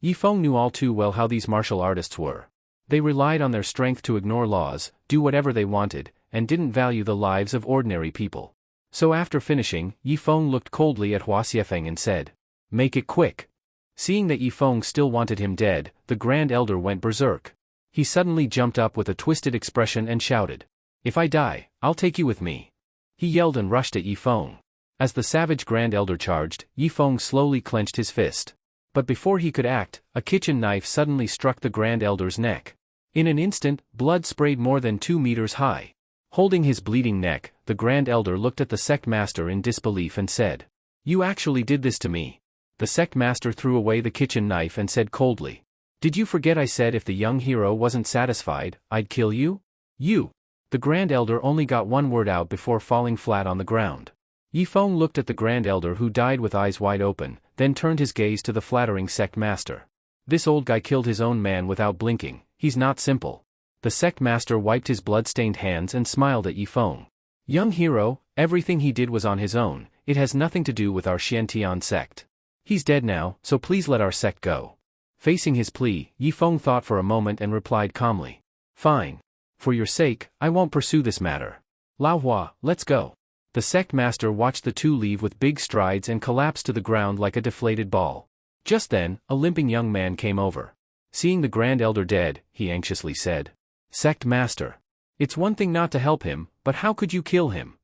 Yifeng knew all too well how these martial artists were. They relied on their strength to ignore laws, do whatever they wanted, and didn't value the lives of ordinary people. So after finishing, Yifeng looked coldly at Hua Xiefeng and said, Make it quick. Seeing that Yifeng still wanted him dead, the Grand Elder went berserk. He suddenly jumped up with a twisted expression and shouted, If I die, I'll take you with me. He yelled and rushed at Yifeng. As the savage Grand Elder charged, Yifeng slowly clenched his fist. But before he could act, a kitchen knife suddenly struck the Grand Elder's neck. In an instant, blood sprayed more than 2 meters high. Holding his bleeding neck, the Grand Elder looked at the sect master in disbelief and said, You actually did this to me. The sect master threw away the kitchen knife and said coldly, Did you forget I said if the young hero wasn't satisfied, I'd kill you? You. The Grand Elder only got one word out before falling flat on the ground. Yifeng looked at the Grand Elder who died with eyes wide open, then turned his gaze to the flattering sect master. This old guy killed his own man without blinking, he's not simple. The sect master wiped his blood-stained hands and smiled at Yifeng. Young hero, everything he did was on his own, it has nothing to do with our Xiantian sect. He's dead now, so please let our sect go. Facing his plea, Yifeng thought for a moment and replied calmly. Fine. For your sake, I won't pursue this matter. Lao Hua, let's go. The sect master watched the two leave with big strides and collapsed to the ground like a deflated ball. Just then, a limping young man came over. Seeing the Grand Elder dead, he anxiously said, Sect master. It's one thing not to help him, but how could you kill him?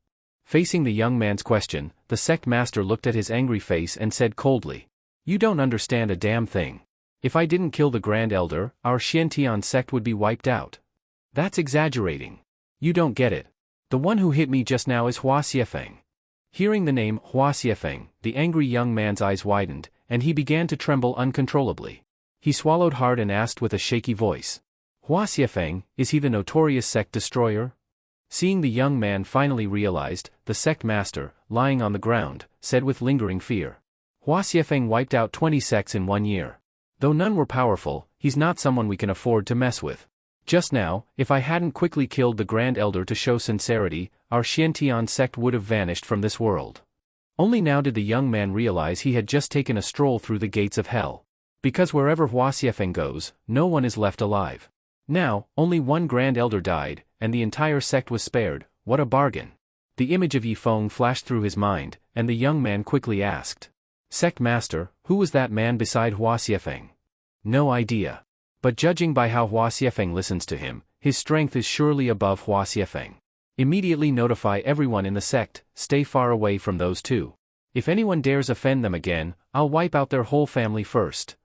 Facing the young man's question, the sect master looked at his angry face and said coldly, You don't understand a damn thing. If I didn't kill the Grand Elder, our Xiantian sect would be wiped out. That's exaggerating. You don't get it. The one who hit me just now is Hua Xiefeng. Hearing the name Hua Xiefeng, the angry young man's eyes widened, and he began to tremble uncontrollably. He swallowed hard and asked with a shaky voice, Hua Xiefeng, is he the notorious sect destroyer? Seeing the young man finally realized, the sect master, lying on the ground, said with lingering fear, Hua Xiefeng wiped out 20 sects in 1 year. Though none were powerful, he's not someone we can afford to mess with. Just now, if I hadn't quickly killed the Grand Elder to show sincerity, our Xiantian sect would have vanished from this world. Only now did the young man realize he had just taken a stroll through the gates of hell. Because wherever Hua Xiefeng goes, no one is left alive. Now, only one Grand Elder died, and the entire sect was spared. What a bargain. The image of Yifeng flashed through his mind, and the young man quickly asked, Sect master, who was that man beside Hua Xiefeng? No idea. But judging by how Hua Xiefeng listens to him, his strength is surely above Hua Xiefeng. Immediately notify everyone in the sect, stay far away from those two. If anyone dares offend them again, I'll wipe out their whole family first.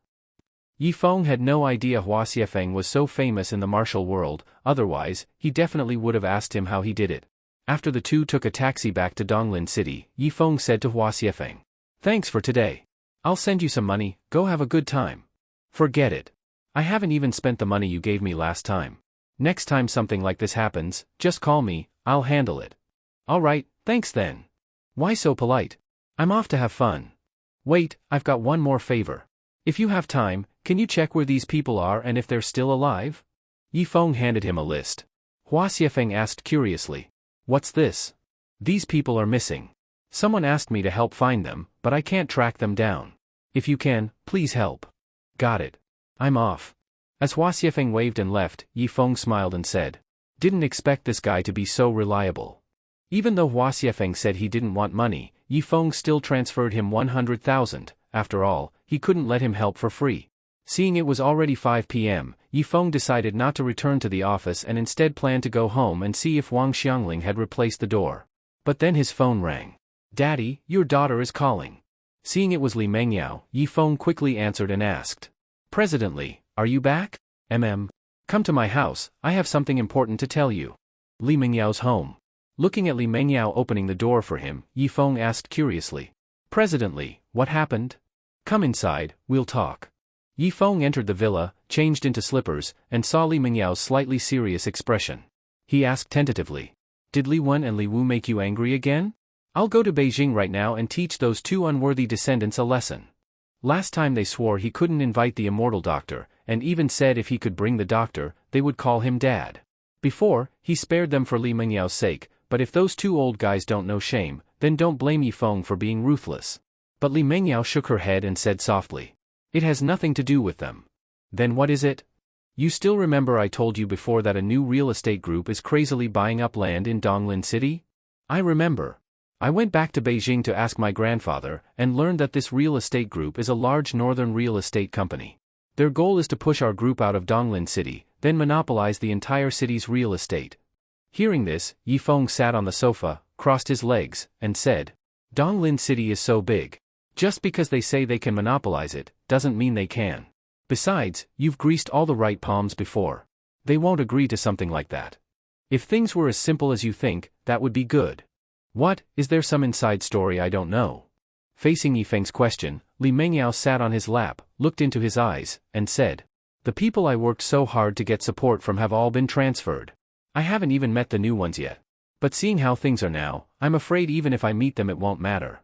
Yi Feng had no idea Hua Xiefeng was so famous in the martial world, otherwise, he definitely would have asked him how he did it. After the two took a taxi back to Donglin City, Yi Feng said to Hua Xiefeng, "Thanks for today. I'll send you some money, go have a good time." "Forget it. I haven't even spent the money you gave me last time. Next time something like this happens, just call me, I'll handle it." "Alright, thanks then. Why so polite? I'm off to have fun." "Wait, I've got one more favor. If you have time, can you check where these people are and if they're still alive?" Yi Feng handed him a list. Hua Xiefeng asked curiously, "What's this?" "These people are missing. Someone asked me to help find them, but I can't track them down. If you can, please help." "Got it. I'm off." As Hua Xiefeng waved and left, Yi Feng smiled and said, "Didn't expect this guy to be so reliable." Even though Hua Xiefeng said he didn't want money, Yi Feng still transferred him 100,000, after all, he couldn't let him help for free. Seeing it was already 5 p.m., Yi Feng decided not to return to the office and instead planned to go home and see if Wang Xiangling had replaced the door. But then his phone rang. "Daddy, your daughter is calling." Seeing it was Li Mengyao, Yi Feng quickly answered and asked, "President Li, are you back? Come to my house, I have something important to tell you." Li Mengyao's home. Looking at Li Mengyao opening the door for him, Yi Feng asked curiously, "President Li, what happened? Come inside, we'll talk." Yi Feng entered the villa, changed into slippers, and saw Li Mengyao's slightly serious expression. He asked tentatively, "Did Li Wen and Li Wu make you angry again? I'll go to Beijing right now and teach those two unworthy descendants a lesson. Last time they swore he couldn't invite the immortal doctor, and even said if he could bring the doctor, they would call him dad. Before, he spared them for Li Mengyao's sake, but if those two old guys don't know shame, then don't blame Yi Feng for being ruthless." But Li Mengyao shook her head and said softly, "It has nothing to do with them." "Then what is it?" "You still remember I told you before that a new real estate group is crazily buying up land in Donglin City?" "I remember. I went back to Beijing to ask my grandfather, and learned that this real estate group is a large northern real estate company. Their goal is to push our group out of Donglin City, then monopolize the entire city's real estate." Hearing this, Yi Feng sat on the sofa, crossed his legs, and said, "Donglin City is so big. Just because they say they can monopolize it, doesn't mean they can. Besides, you've greased all the right palms before. They won't agree to something like that. If things were as simple as you think, that would be good." "What, is there some inside story I don't know?" Facing Yi Feng's question, Li Mengyao sat on his lap, looked into his eyes, and said, "The people I worked so hard to get support from have all been transferred. I haven't even met the new ones yet. But seeing how things are now, I'm afraid even if I meet them it won't matter."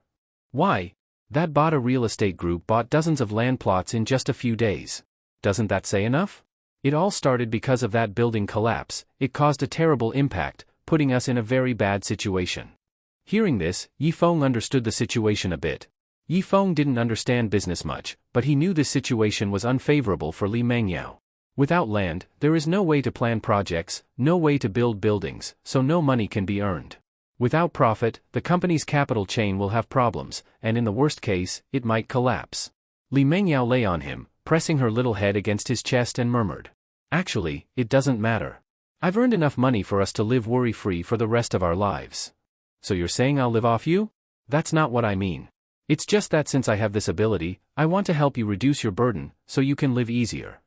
"Why?" "That Bada real estate group bought dozens of land plots in just a few days. Doesn't that say enough? It all started because of that building collapse. It caused a terrible impact, putting us in a very bad situation." Hearing this, Yi Feng understood the situation a bit. Yi Feng didn't understand business much, but he knew this situation was unfavorable for Li Mengyao. Without land, there is no way to plan projects, no way to build buildings, so no money can be earned. Without profit, the company's capital chain will have problems, and in the worst case, it might collapse. Li Mengyao lay on him, pressing her little head against his chest and murmured, "Actually, it doesn't matter. I've earned enough money for us to live worry-free for the rest of our lives." "So you're saying I'll live off you?" "That's not what I mean. It's just that since I have this ability, I want to help you reduce your burden, so you can live easier."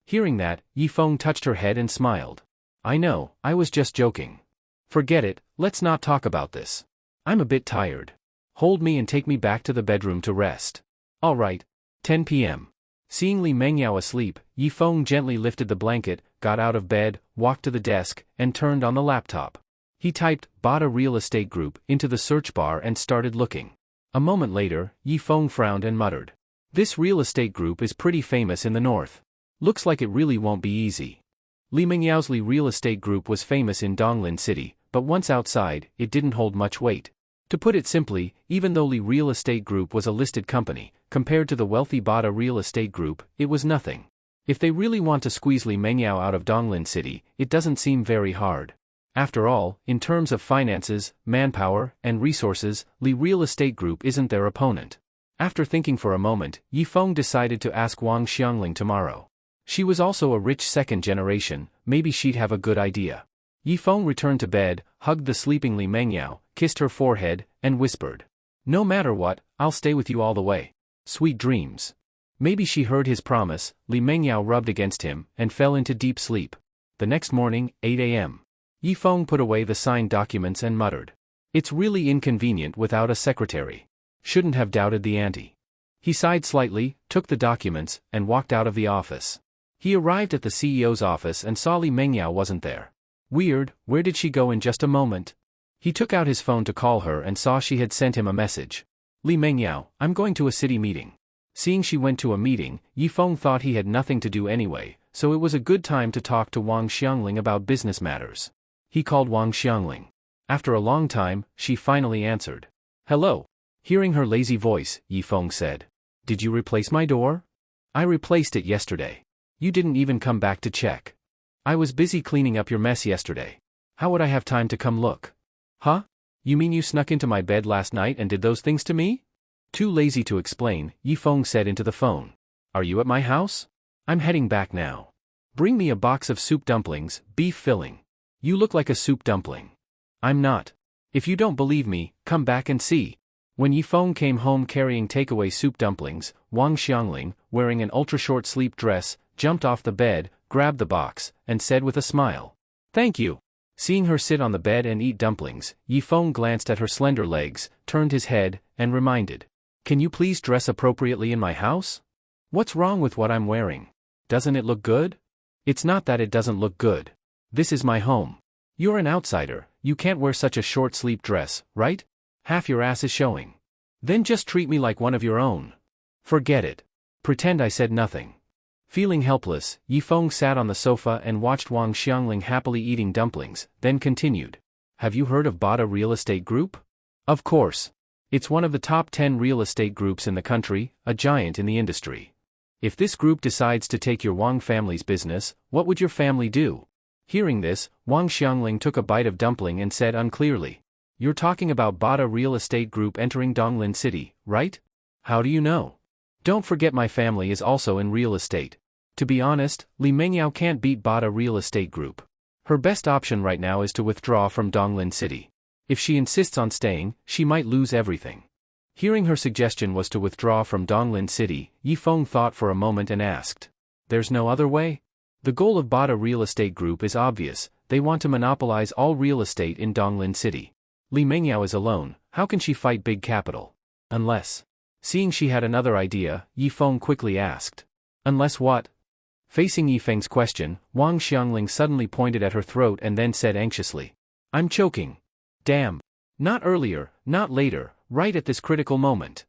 Hearing that, Yi Feng touched her head and smiled. "I know, I was just joking. Forget it, let's not talk about this. I'm a bit tired. Hold me and take me back to the bedroom to rest." "All right." 10 p.m. Seeing Li Mengyao asleep, Yi Feng gently lifted the blanket, got out of bed, walked to the desk, and turned on the laptop. He typed, "Bada Real Estate Group," into the search bar and started looking. A moment later, Yi Feng frowned and muttered, "This real estate group is pretty famous in the north. Looks like it really won't be easy." Li Mengyao's Li Real Estate Group was famous in Donglin City, but once outside, it didn't hold much weight. To put it simply, even though Li Real Estate Group was a listed company, compared to the wealthy Bada Real Estate Group, it was nothing. If they really want to squeeze Li Mengyao out of Donglin City, it doesn't seem very hard. After all, in terms of finances, manpower, and resources, Li Real Estate Group isn't their opponent. After thinking for a moment, Yi Feng decided to ask Wang Xiangling tomorrow. She was also a rich second generation, maybe she'd have a good idea. Yi Feng returned to bed, hugged the sleeping Li Mengyao, kissed her forehead, and whispered, "No matter what, I'll stay with you all the way. Sweet dreams." Maybe she heard his promise. Li Mengyao rubbed against him, and fell into deep sleep. The next morning, 8 a.m. Yi Feng put away the signed documents and muttered, "It's really inconvenient without a secretary. Shouldn't have doubted the auntie." He sighed slightly, took the documents, and walked out of the office. He arrived at the CEO's office and saw Li Mengyao wasn't there. Weird, where did she go in just a moment? He took out his phone to call her and saw she had sent him a message. "Li Mengyao, I'm going to a city meeting." Seeing she went to a meeting, Yi Feng thought he had nothing to do anyway, so it was a good time to talk to Wang Xiangling about business matters. He called Wang Xiangling. After a long time, she finally answered. "Hello." Hearing her lazy voice, Yi Feng said, "Did you replace my door?" "I replaced it yesterday. You didn't even come back to check." "I was busy cleaning up your mess yesterday. How would I have time to come look?" "Huh? You mean you snuck into my bed last night and did those things to me?" Too lazy to explain, Yi Feng said into the phone. "Are you at my house? I'm heading back now. Bring me a box of soup dumplings, beef filling. You look like a soup dumpling." "I'm not. If you don't believe me, come back and see." When Yi Feng came home carrying takeaway soup dumplings, Wang Xiangling, wearing an ultra-short sleep dress, jumped off the bed, grabbed the box, and said with a smile, "Thank you." Seeing her sit on the bed and eat dumplings, Yi Feng glanced at her slender legs, turned his head, and reminded, "Can you please dress appropriately in my house? What's wrong with what I'm wearing? Doesn't it look good?" "It's not that it doesn't look good. This is my home. You're an outsider, you can't wear such a short sleep dress, right? Half your ass is showing. Then just treat me like one of your own. Forget it. Pretend I said nothing." Feeling helpless, Yi Feng sat on the sofa and watched Wang Xiangling happily eating dumplings, then continued. "Have you heard of Bada Real Estate Group?" "Of course. It's one of the top 10 real estate groups in the country, a giant in the industry. If this group decides to take your Wang family's business, what would your family do?" Hearing this, Wang Xiangling took a bite of dumpling and said unclearly, "You're talking about Bada Real Estate Group entering Donglin City, right? How do you know? Don't forget my family is also in real estate. To be honest, Li Mengyao can't beat Bada Real Estate Group. Her best option right now is to withdraw from Donglin City. If she insists on staying, she might lose everything." Hearing her suggestion was to withdraw from Donglin City, Yi Feng thought for a moment and asked, "There's no other way?" The goal of Bada Real Estate Group is obvious, they want to monopolize all real estate in Donglin City. Li Mengyao is alone, how can she fight big capital? Unless. Seeing she had another idea, Yi Feng quickly asked. "Unless what?" Facing Yi Feng's question, Wang Xiangling suddenly pointed at her throat and then said anxiously, "I'm choking. Damn. Not earlier, not later, right at this critical moment.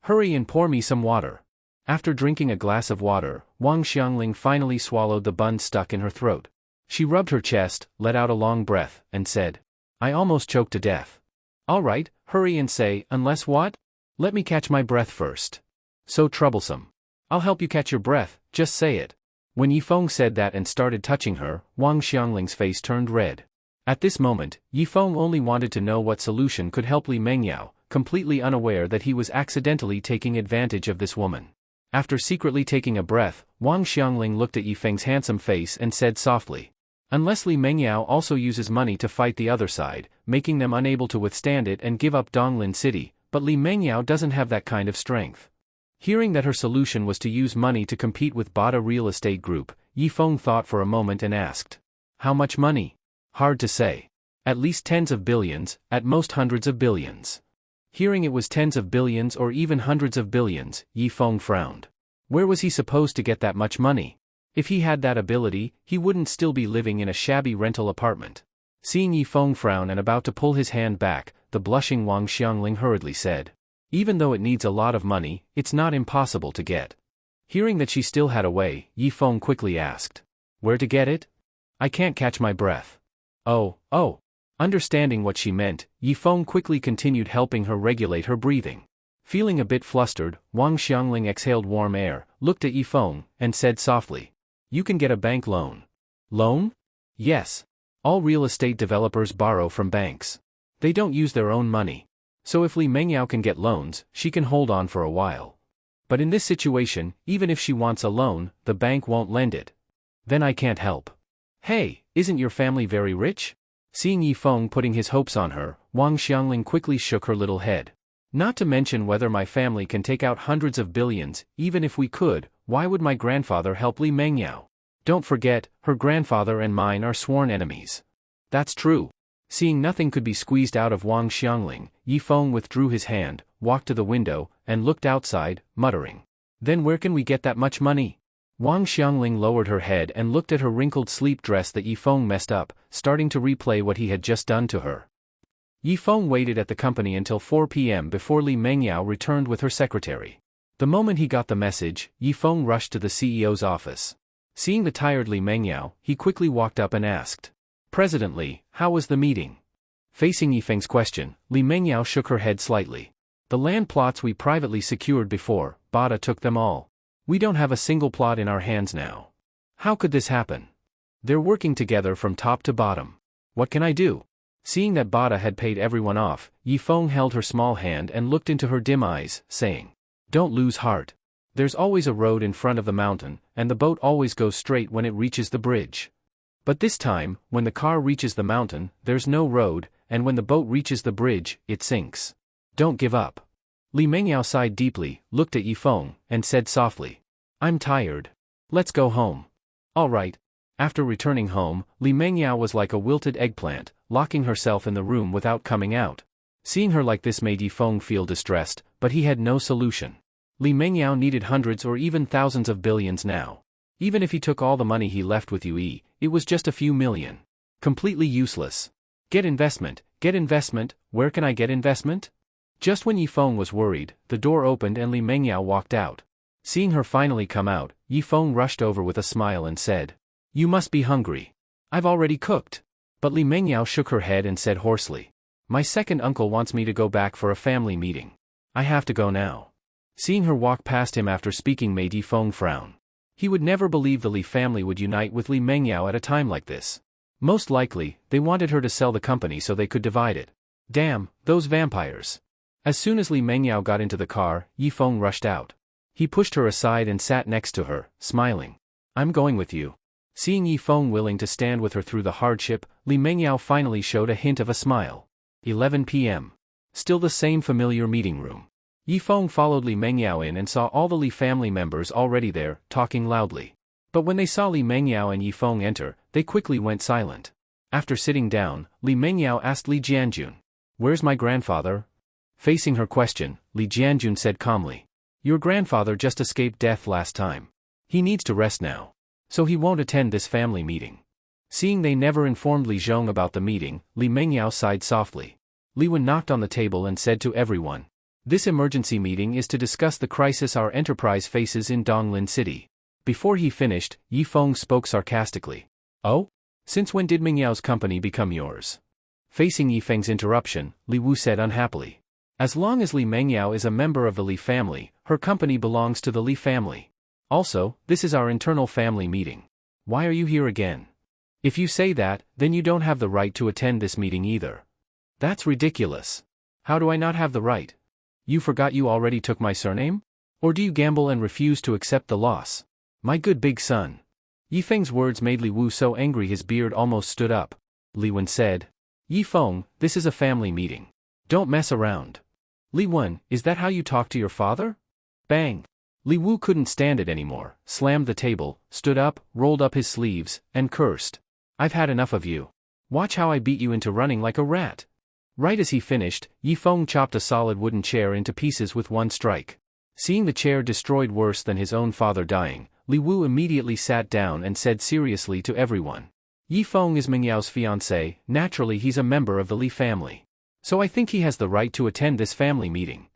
Hurry and pour me some water." After drinking a glass of water, Wang Xiangling finally swallowed the bun stuck in her throat. She rubbed her chest, let out a long breath, and said, "I almost choked to death." "All right, hurry and say, unless what? Let me catch my breath first." "So troublesome. I'll help you catch your breath, just say it." When Yi Feng said that and started touching her, Wang Xiangling's face turned red. At this moment, Yi Feng only wanted to know what solution could help Li Mengyao, completely unaware that he was accidentally taking advantage of this woman. After secretly taking a breath, Wang Xiangling looked at Yi Feng's handsome face and said softly, "Unless Li Mengyao also uses money to fight the other side, making them unable to withstand it and give up Donglin City, but Li Mengyao doesn't have that kind of strength." Hearing that her solution was to use money to compete with Bada Real Estate Group, Yi Feng thought for a moment and asked, "How much money?" "Hard to say. At least tens of billions, at most hundreds of billions." Hearing it was tens of billions or even hundreds of billions, Yi Feng frowned. Where was he supposed to get that much money? If he had that ability, he wouldn't still be living in a shabby rental apartment. Seeing Yi Feng frown and about to pull his hand back, the blushing Wang Xiangling hurriedly said, "Even though it needs a lot of money, it's not impossible to get." Hearing that she still had a way, Yi Feng quickly asked, "Where to get it? I can't catch my breath." Oh. Understanding what she meant, Yi Feng quickly continued helping her regulate her breathing. Feeling a bit flustered, Wang Xiangling exhaled warm air, looked at Yi Feng, and said softly, "You can get a bank loan." "Loan?" "Yes. All real estate developers borrow from banks. They don't use their own money. So if Li Mengyao can get loans, she can hold on for a while. But in this situation, even if she wants a loan, the bank won't lend it. Then I can't help. Hey, isn't your family very rich? Seeing Yi Feng putting his hopes on her, Wang Xiangling quickly shook her little head. Not to mention whether my family can take out hundreds of billions, even if we could, why would my grandfather help Li Mengyao? Don't forget, her grandfather and mine are sworn enemies. That's true. Seeing nothing could be squeezed out of Wang Xiangling, Yi Feng withdrew his hand, walked to the window, and looked outside, muttering. Then where can we get that much money? Wang Xiangling lowered her head and looked at her wrinkled sleep dress that Yi Feng messed up, starting to replay what he had just done to her. Yi Feng waited at the company until 4 p.m. before Li Mengyao returned with her secretary. The moment he got the message, Yi Feng rushed to the CEO's office. Seeing the tired Li Mengyao, he quickly walked up and asked, "President Li, how was the meeting?" Facing Yi Feng's question, Li Mengyao shook her head slightly. "The land plots we privately secured before, Bada took them all. We don't have a single plot in our hands now. How could this happen? They're working together from top to bottom. What can I do?" Seeing that Bada had paid everyone off, Yi Feng held her small hand and looked into her dim eyes, saying, "Don't lose heart. There's always a road in front of the mountain, and the boat always goes straight when it reaches the bridge. But this time, when the car reaches the mountain, there's no road, and when the boat reaches the bridge, it sinks. Don't give up." Li Mengyao sighed deeply, looked at Yi Feng, and said softly, "I'm tired. Let's go home." "All right." After returning home, Li Mengyao was like a wilted eggplant, locking herself in the room without coming out. Seeing her like this made Yi Feng feel distressed, but he had no solution. Li Mengyao needed hundreds or even thousands of billions now. Even if he took all the money he left with Yue, it was just a few million. Completely useless. Get investment, where can I get investment? Just when Yi Feng was worried, the door opened and Li Mengyao walked out. Seeing her finally come out, Yi Feng rushed over with a smile and said, "You must be hungry. I've already cooked." But Li Mengyao shook her head and said hoarsely, "My second uncle wants me to go back for a family meeting. I have to go now." Seeing her walk past him after speaking made Yi Feng frown. He would never believe the Li family would unite with Li Mengyao at a time like this. Most likely, they wanted her to sell the company so they could divide it. Damn, those vampires. As soon as Li Mengyao got into the car, Yi Feng rushed out. He pushed her aside and sat next to her, smiling. "I'm going with you." Seeing Yi Feng willing to stand with her through the hardship, Li Mengyao finally showed a hint of a smile. 11 p.m. Still the same familiar meeting room. Yi Feng followed Li Mengyao in and saw all the Li family members already there, talking loudly. But when they saw Li Mengyao and Yi Feng enter, they quickly went silent. After sitting down, Li Mengyao asked Li Jianjun, "Where's my grandfather?" Facing her question, Li Jianjun said calmly, "Your grandfather just escaped death last time. He needs to rest now. So he won't attend this family meeting." Seeing they never informed Li Zhong about the meeting, Li Mengyao sighed softly. Li Wen knocked on the table and said to everyone, "This emergency meeting is to discuss the crisis our enterprise faces in Donglin City." Before he finished, Yi Feng spoke sarcastically. "Oh? Since when did Mingyao's company become yours?" Facing Yi Feng's interruption, Li Wu said unhappily, "As long as Li Mengyao is a member of the Li family, her company belongs to the Li family. Also, this is our internal family meeting. Why are you here again? If you say that, then you don't have the right to attend this meeting either." "That's ridiculous. How do I not have the right? You forgot you already took my surname? Or do you gamble and refuse to accept the loss? My good big son." Yi Feng's words made Li Wu so angry his beard almost stood up. Li Wen said, "Yi Feng, this is a family meeting. Don't mess around." "Li Wen, is that how you talk to your father?" Bang! Li Wu couldn't stand it anymore, slammed the table, stood up, rolled up his sleeves, and cursed. "I've had enough of you. Watch how I beat you into running like a rat." Right as he finished, Yi Feng chopped a solid wooden chair into pieces with one strike. Seeing the chair destroyed worse than his own father dying, Li Wu immediately sat down and said seriously to everyone, "Yi Feng is Mingyao's fiancé, naturally he's a member of the Li family. So I think he has the right to attend this family meeting."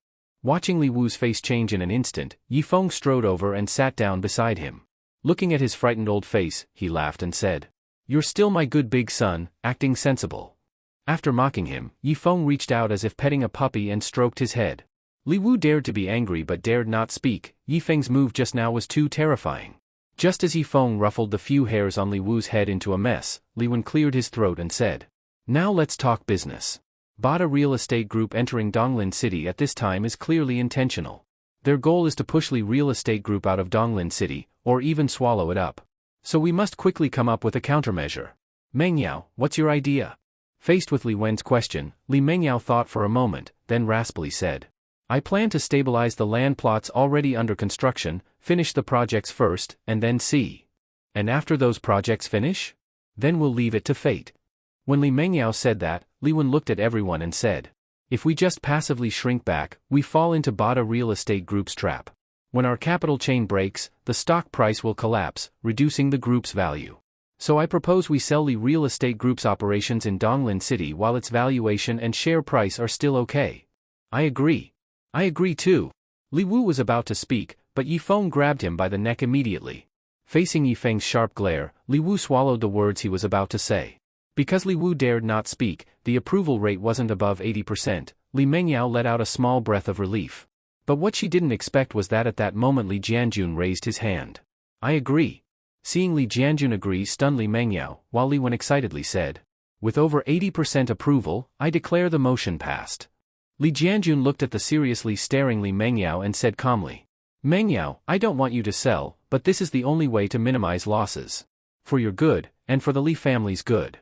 Watching Li Wu's face change in an instant, Yi Feng strode over and sat down beside him. Looking at his frightened old face, he laughed and said, "You're still my good big son, acting sensible." After mocking him, Yi Feng reached out as if petting a puppy and stroked his head. Li Wu dared to be angry but dared not speak. Yi Feng's move just now was too terrifying. Just as Yi Feng ruffled the few hairs on Li Wu's head into a mess, Li Wen cleared his throat and said, "Now let's talk business. Bada Real Estate Group entering Donglin City at this time is clearly intentional. Their goal is to push Li Real Estate Group out of Donglin City, or even swallow it up. So we must quickly come up with a countermeasure. Mengyao, what's your idea? Faced with Li Wen's question, Li Mengyao thought for a moment, then raspily said, I plan to stabilize the land plots already under construction, finish the projects first, and then see. And after those projects finish? Then we'll leave it to fate. When Li Mengyao said that, Li Wen looked at everyone and said, if we just passively shrink back, we fall into Bada Real Estate Group's trap. When our capital chain breaks, the stock price will collapse, reducing the group's value. So I propose we sell Li Real Estate Group's operations in Donglin City while its valuation and share price are still okay. I agree. I agree too. Li Wu was about to speak, but Yi Feng grabbed him by the neck immediately. Facing Yi Feng's sharp glare, Li Wu swallowed the words he was about to say. Because Li Wu dared not speak, the approval rate wasn't above 80%, Li Mengyao let out a small breath of relief. But what she didn't expect was that at that moment Li Jianjun raised his hand. I agree. Seeing Li Jianjun agree stunned Li Mengyao, while Li Wen excitedly said, with over 80% approval, I declare the motion passed. Li Jianjun looked at the seriously staring Li Mengyao and said calmly, Mengyao, I don't want you to sell, but this is the only way to minimize losses. For your good, and for the Li family's good.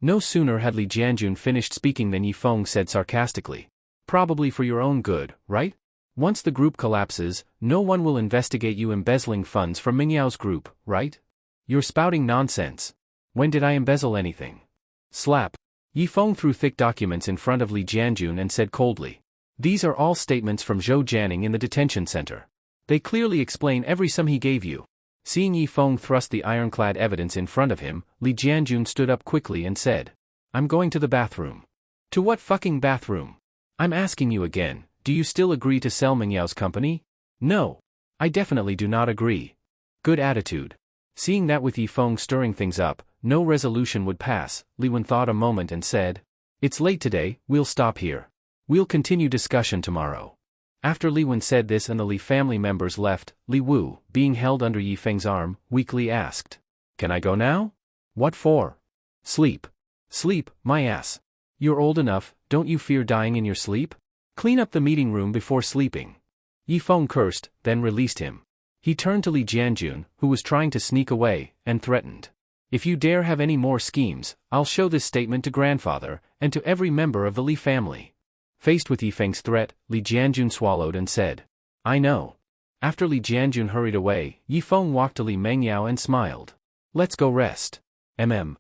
No sooner had Li Jianjun finished speaking than Yi Feng said sarcastically, probably for your own good, right? Once the group collapses, no one will investigate you embezzling funds from Mingyao's group, right? You're spouting nonsense. When did I embezzle anything? Slap. Yi Feng threw thick documents in front of Li Jianjun and said coldly, these are all statements from Zhou Jianing in the detention center. They clearly explain every sum he gave you. Seeing Yi Feng thrust the ironclad evidence in front of him, Li Jianjun stood up quickly and said, I'm going to the bathroom. To what fucking bathroom? I'm asking you again, do you still agree to sell Mingyao's company? No. I definitely do not agree. Good attitude. Seeing that with Yi Feng stirring things up, no resolution would pass, Li Wen thought a moment and said, it's late today, we'll stop here. We'll continue discussion tomorrow. After Li Wen said this and the Li family members left, Li Wu, being held under Yi Feng's arm, weakly asked, can I go now? What for? Sleep. Sleep, my ass. You're old enough, don't you fear dying in your sleep? Clean up the meeting room before sleeping. Yi Feng cursed, then released him. He turned to Li Jianjun, who was trying to sneak away, and threatened, if you dare have any more schemes, I'll show this statement to grandfather, and to every member of the Li family. Faced with Yi Feng's threat, Li Jianjun swallowed and said, I know. After Li Jianjun hurried away, Yi Feng walked to Li Mengyao and smiled. Let's go rest. The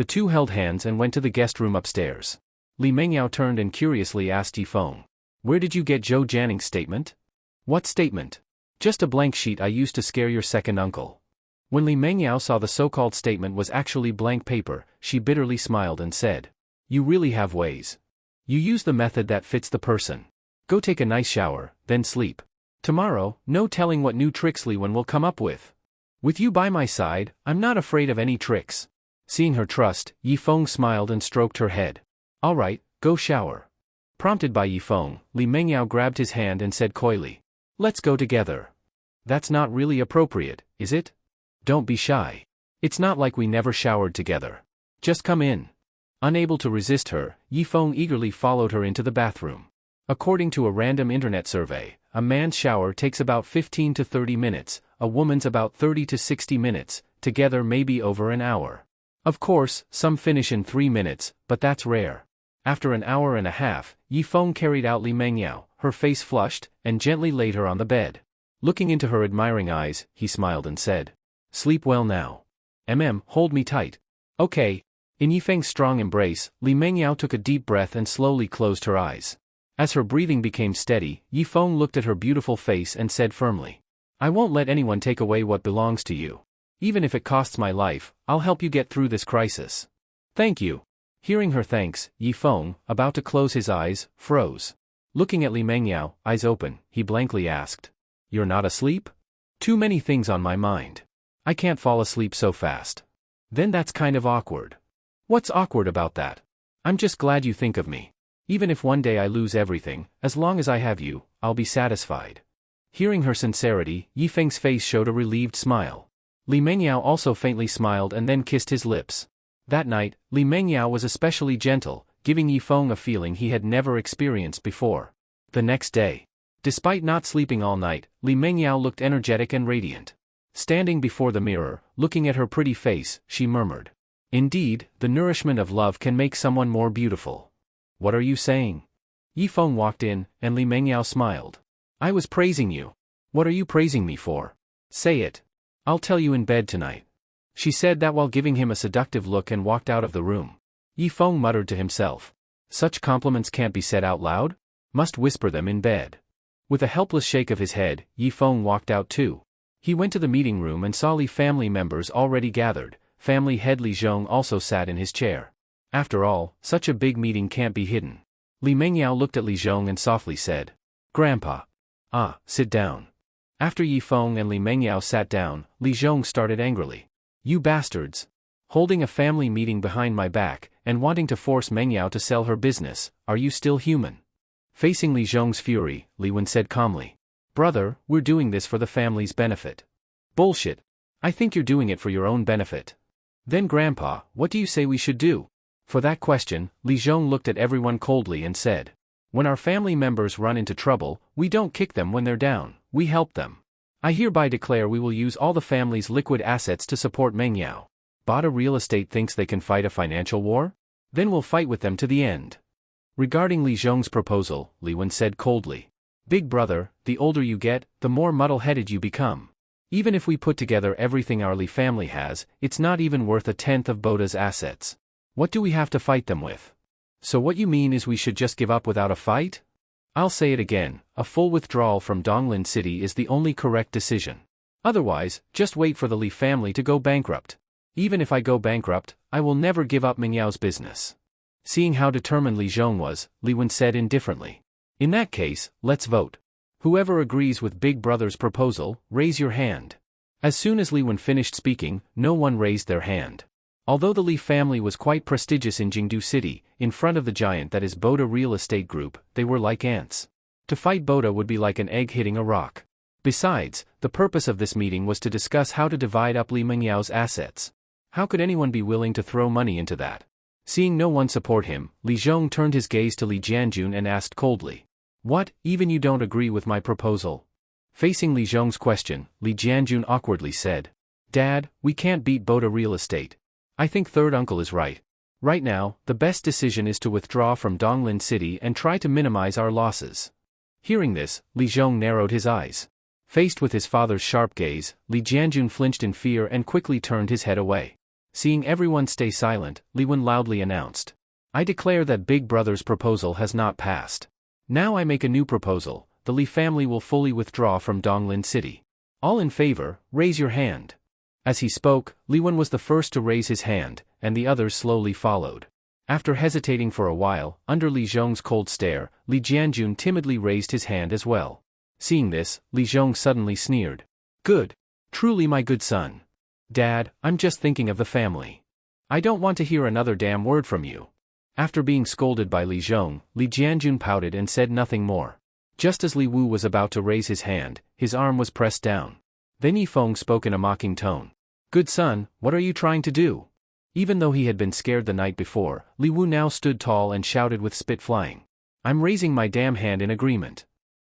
two held hands and went to the guest room upstairs. Li Mengyao turned and curiously asked Yi Feng, where did you get Zhou Jianing's statement? What statement? Just a blank sheet I used to scare your second uncle. When Li Mengyao saw the so-called statement was actually blank paper, she bitterly smiled and said, you really have ways. You use the method that fits the person. Go take a nice shower, then sleep. Tomorrow, no telling what new tricks Li Wen will come up with. With you by my side, I'm not afraid of any tricks. Seeing her trust, Yi Feng smiled and stroked her head. All right, go shower. Prompted by Yi Feng, Li Mengyao grabbed his hand and said coyly, let's go together. That's not really appropriate, is it? Don't be shy. It's not like we never showered together. Just come in. Unable to resist her, Yi Feng eagerly followed her into the bathroom. According to a random internet survey, a man's shower takes about 15 to 30 minutes, a woman's about 30 to 60 minutes, together maybe over an hour. Of course, some finish in 3 minutes, but that's rare. After an hour and a half, Yi Feng carried out Li Mengyao, her face flushed, and gently laid her on the bed. Looking into her admiring eyes, he smiled and said, sleep well now. Hold me tight. Okay. In Yi Feng's strong embrace, Li Mengyao took a deep breath and slowly closed her eyes. As her breathing became steady, Yi Feng looked at her beautiful face and said firmly, I won't let anyone take away what belongs to you. Even if it costs my life, I'll help you get through this crisis. Thank you. Hearing her thanks, Yi Feng, about to close his eyes, froze. Looking at Li Mengyao, eyes open, he blankly asked, you're not asleep? Too many things on my mind. I can't fall asleep so fast. Then that's kind of awkward. What's awkward about that? I'm just glad you think of me. Even if one day I lose everything, as long as I have you, I'll be satisfied. Hearing her sincerity, Yi Feng's face showed a relieved smile. Li Mengyao also faintly smiled and then kissed his lips. That night, Li Mengyao was especially gentle, giving Yifeng a feeling he had never experienced before. The next day, despite not sleeping all night, Li Mengyao looked energetic and radiant. Standing before the mirror, looking at her pretty face, she murmured, "Indeed, the nourishment of love can make someone more beautiful." "What are you saying?" Yifeng walked in, and Li Mengyao smiled. "I was praising you." "What are you praising me for? Say it. I'll tell you in bed tonight." She said that while giving him a seductive look and walked out of the room. Yifeng muttered to himself, "Such compliments can't be said out loud? Must whisper them in bed." With a helpless shake of his head, Yifeng walked out too. He went to the meeting room and saw Li family members already gathered. Family head Li Zhong also sat in his chair. After all, such a big meeting can't be hidden. Li Mengyao looked at Li Zhong and softly said, "Grandpa." "Ah, sit down." After Yifeng and Li Mengyao sat down, Li Zhong started angrily. "You bastards! Holding a family meeting behind my back, and wanting to force Mengyao to sell her business, are you still human?" Facing Li Zhong's fury, Li Wen said calmly, "Brother, we're doing this for the family's benefit." "Bullshit. I think you're doing it for your own benefit." "Then Grandpa, what do you say we should do?" For that question, Li Zhong looked at everyone coldly and said, "When our family members run into trouble, we don't kick them when they're down, we help them. I hereby declare we will use all the family's liquid assets to support Mengyao. Bada Real Estate thinks they can fight a financial war? Then we'll fight with them to the end." Regarding Li Zhong's proposal, Li Wen said coldly, "Big brother, the older you get, the more muddle-headed you become. Even if we put together everything our Li family has, it's not even worth a tenth of Boda's assets. What do we have to fight them with? So what you mean is we should just give up without a fight? I'll say it again, a full withdrawal from Donglin City is the only correct decision. Otherwise, just wait for the Li family to go bankrupt. Even if I go bankrupt, I will never give up Mengyao's business." Seeing how determined Li Zhong was, Li Wen said indifferently, "In that case, let's vote. Whoever agrees with Big Brother's proposal, raise your hand." As soon as Li Wen finished speaking, no one raised their hand. Although the Li family was quite prestigious in Jingdu City, in front of the giant that is Boda Real Estate Group, they were like ants. To fight Boda would be like an egg hitting a rock. Besides, the purpose of this meeting was to discuss how to divide up Li Mengyao's assets. How could anyone be willing to throw money into that? Seeing no one support him, Li Zhong turned his gaze to Li Jianjun and asked coldly, "What, even you don't agree with my proposal?" Facing Li Zhong's question, Li Jianjun awkwardly said, "Dad, we can't beat Boda Real Estate. I think third uncle is right. Right now, the best decision is to withdraw from Donglin City and try to minimize our losses." Hearing this, Li Zhong narrowed his eyes. Faced with his father's sharp gaze, Li Jianjun flinched in fear and quickly turned his head away. Seeing everyone stay silent, Li Wen loudly announced, "I declare that Big Brother's proposal has not passed. Now I make a new proposal, the Li family will fully withdraw from Donglin City. All in favor, raise your hand." As he spoke, Li Wen was the first to raise his hand, and the others slowly followed. After hesitating for a while, under Li Zhong's cold stare, Li Jianjun timidly raised his hand as well. Seeing this, Li Zhong suddenly sneered. "Good. Truly my good son. Dad, I'm just thinking of the family. I don't want to hear another damn word from you." After being scolded by Li Zhong, Li Jianjun pouted and said nothing more. Just as Li Wu was about to raise his hand, his arm was pressed down. Then Yifeng spoke in a mocking tone. "Good son, what are you trying to do?" Even though he had been scared the night before, Li Wu now stood tall and shouted with spit flying, "I'm raising my damn hand in agreement."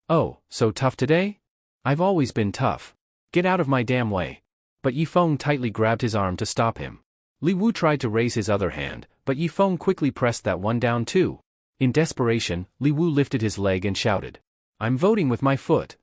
"Oh, so tough today? I've always been tough. Get out of my damn way." But Yifeng tightly grabbed his arm to stop him. Li Wu tried to raise his other hand, but Yifeng quickly pressed that one down too. In desperation, Li Wu lifted his leg and shouted, "I'm voting with my foot."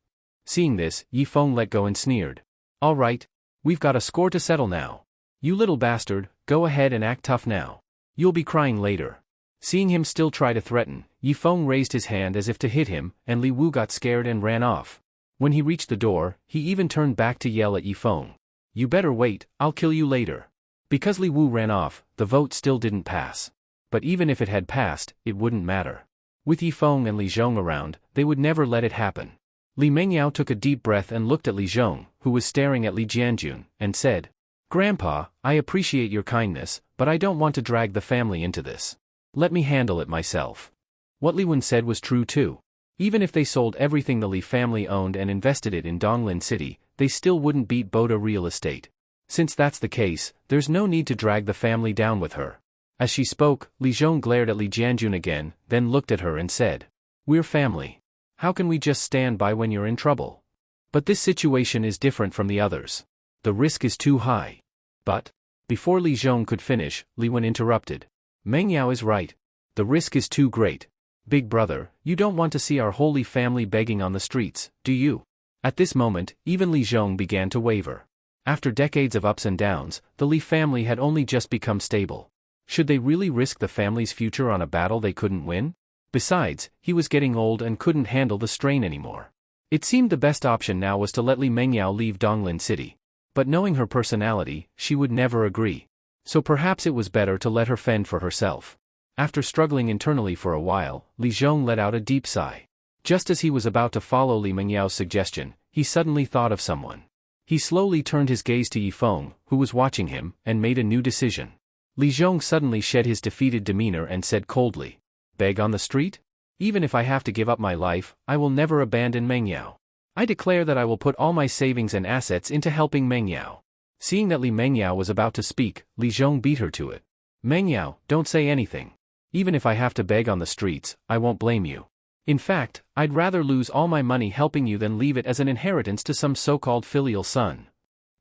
Seeing this, Yifeng let go and sneered, "All right. We've got a score to settle now. You little bastard, go ahead and act tough now. You'll be crying later." Seeing him still try to threaten, Yifeng raised his hand as if to hit him, and Li Wu got scared and ran off. When he reached the door, he even turned back to yell at Yifeng, "You better wait, I'll kill you later." Because Li Wu ran off, the vote still didn't pass. But even if it had passed, it wouldn't matter. With Yifeng and Li Zhong around, they would never let it happen. Li Mengyao took a deep breath and looked at Li Zhong, who was staring at Li Jianjun, and said, "Grandpa, I appreciate your kindness, but I don't want to drag the family into this. Let me handle it myself." What Li Wen said was true too. Even if they sold everything the Li family owned and invested it in Donglin City, they still wouldn't beat Boda Real Estate. Since that's the case, there's no need to drag the family down with her. As she spoke, Li Zhong glared at Li Jianjun again, then looked at her and said, "We're family. How can we just stand by when you're in trouble? But this situation is different from the others. The risk is too high." But, before Li Zhong could finish, Li Wen interrupted. "Meng Yao is right. The risk is too great. Big brother, you don't want to see our holy family begging on the streets, do you?" At this moment, even Li Zhong began to waver. After decades of ups and downs, the Li family had only just become stable. Should they really risk the family's future on a battle they couldn't win? Besides, he was getting old and couldn't handle the strain anymore. It seemed the best option now was to let Li Mengyao leave Donglin City. But knowing her personality, she would never agree. So perhaps it was better to let her fend for herself. After struggling internally for a while, Li Zhong let out a deep sigh. Just as he was about to follow Li Mengyao's suggestion, he suddenly thought of someone. He slowly turned his gaze to Yifeng, who was watching him, and made a new decision. Li Zhong suddenly shed his defeated demeanor and said coldly, "Beg on the street? Even if I have to give up my life, I will never abandon Mengyao. I declare that I will put all my savings and assets into helping Mengyao." Seeing that Li Mengyao was about to speak, Li Zhong beat her to it. "Mengyao, don't say anything. Even if I have to beg on the streets, I won't blame you. In fact, I'd rather lose all my money helping you than leave it as an inheritance to some so-called filial son."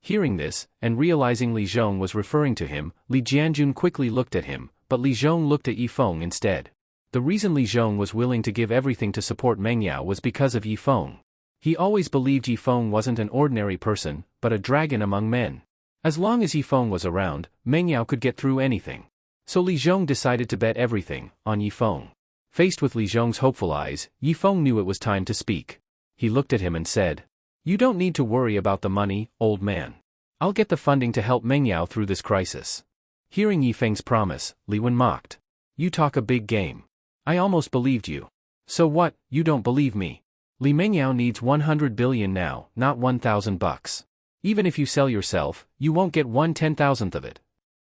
Hearing this, and realizing Li Zhong was referring to him, Li Jianjun quickly looked at him, but Li Zhong looked at Yifeng instead. The reason Li Zhong was willing to give everything to support Mengyao was because of Yifeng. He always believed Yifeng wasn't an ordinary person, but a dragon among men. As long as Yifeng was around, Mengyao could get through anything. So Li Zhong decided to bet everything on Yifeng. Faced with Li Zhong's hopeful eyes, Yifeng knew it was time to speak. He looked at him and said, "You don't need to worry about the money, old man. I'll get the funding to help Mengyao through this crisis." Hearing Yifeng's promise, Li Wen mocked. "You talk a big game. I almost believed you. So what, you don't believe me? Li Mengyao needs 100 billion now, not 1,000 bucks. Even if you sell yourself, you won't get 1/10,000th of it.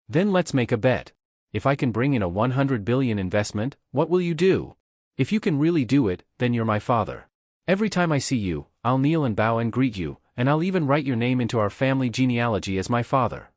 Then let's make a bet. If I can bring in a 100 billion investment, what will you do? If you can really do it, then you're my father. Every time I see you, I'll kneel and bow and greet you, and I'll even write your name into our family genealogy as my father."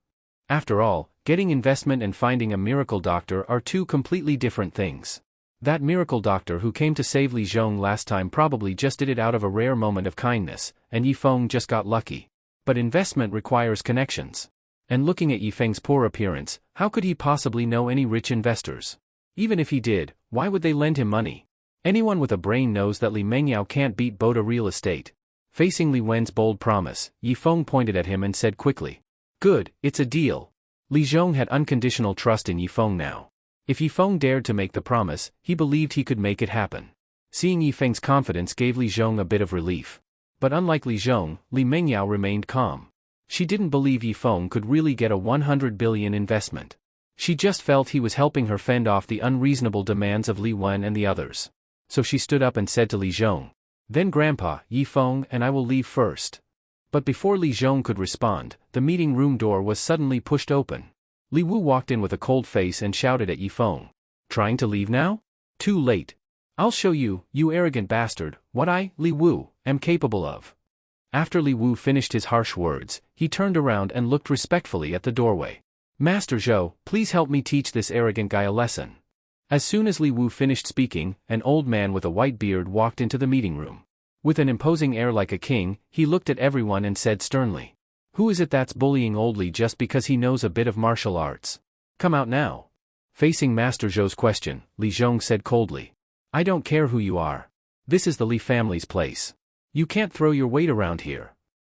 After all, getting investment and finding a miracle doctor are two completely different things. That miracle doctor who came to save Li Zhong last time probably just did it out of a rare moment of kindness, and Yifeng just got lucky. But investment requires connections. And looking at Yifeng's poor appearance, how could he possibly know any rich investors? Even if he did, why would they lend him money? Anyone with a brain knows that Li Mengyao can't beat Boda real estate. Facing Li Wen's bold promise, Yifeng pointed at him and said quickly, "Good, it's a deal." Li Zhong had unconditional trust in Yifeng now. If Yifeng dared to make the promise, he believed he could make it happen. Seeing Yifeng's confidence gave Li Zhong a bit of relief. But unlike Li Zhong, Li Mengyao remained calm. She didn't believe Yifeng could really get a 100 billion investment. She just felt he was helping her fend off the unreasonable demands of Li Wen and the others. So she stood up and said to Li Zhong, "Then Grandpa, Yifeng and I will leave first." But before Li Zhong could respond, the meeting room door was suddenly pushed open. Li Wu walked in with a cold face and shouted at Yifeng, "Trying to leave now? Too late. I'll show you, you arrogant bastard, what I, Li Wu, am capable of." After Li Wu finished his harsh words, he turned around and looked respectfully at the doorway. "Master Zhou, please help me teach this arrogant guy a lesson." As soon as Li Wu finished speaking, an old man with a white beard walked into the meeting room. With an imposing air like a king, he looked at everyone and said sternly, "Who is it that's bullying old Li just because he knows a bit of martial arts? Come out now." Facing Master Zhou's question, Li Zhong said coldly, "I don't care who you are. This is the Li family's place. You can't throw your weight around here."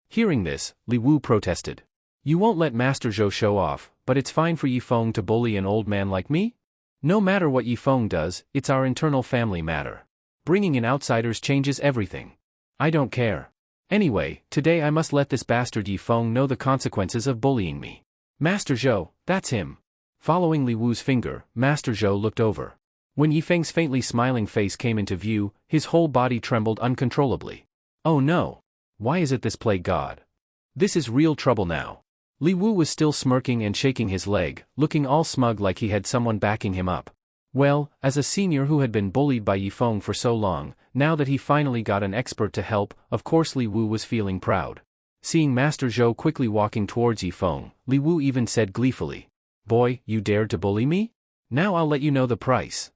Hearing this, Li Wu protested. "You won't let Master Zhou show off, but it's fine for Yifeng to bully an old man like me? No matter what Yifeng does, it's our internal family matter. Bringing in outsiders changes everything. I don't care. Anyway, today I must let this bastard Yifeng know the consequences of bullying me. Master Zhou, that's him." Following Li Wu's finger, Master Zhou looked over. When Yifeng's faintly smiling face came into view, his whole body trembled uncontrollably. "Oh no! Why is it this plague god? This is real trouble now." Li Wu was still smirking and shaking his leg, looking all smug like he had someone backing him up. Well, as a senior who had been bullied by Yifeng for so long, now that he finally got an expert to help, of course Li Wu was feeling proud. Seeing Master Zhou quickly walking towards Yifeng, Li Wu even said gleefully, "Boy, you dared to bully me? Now I'll let you know the price.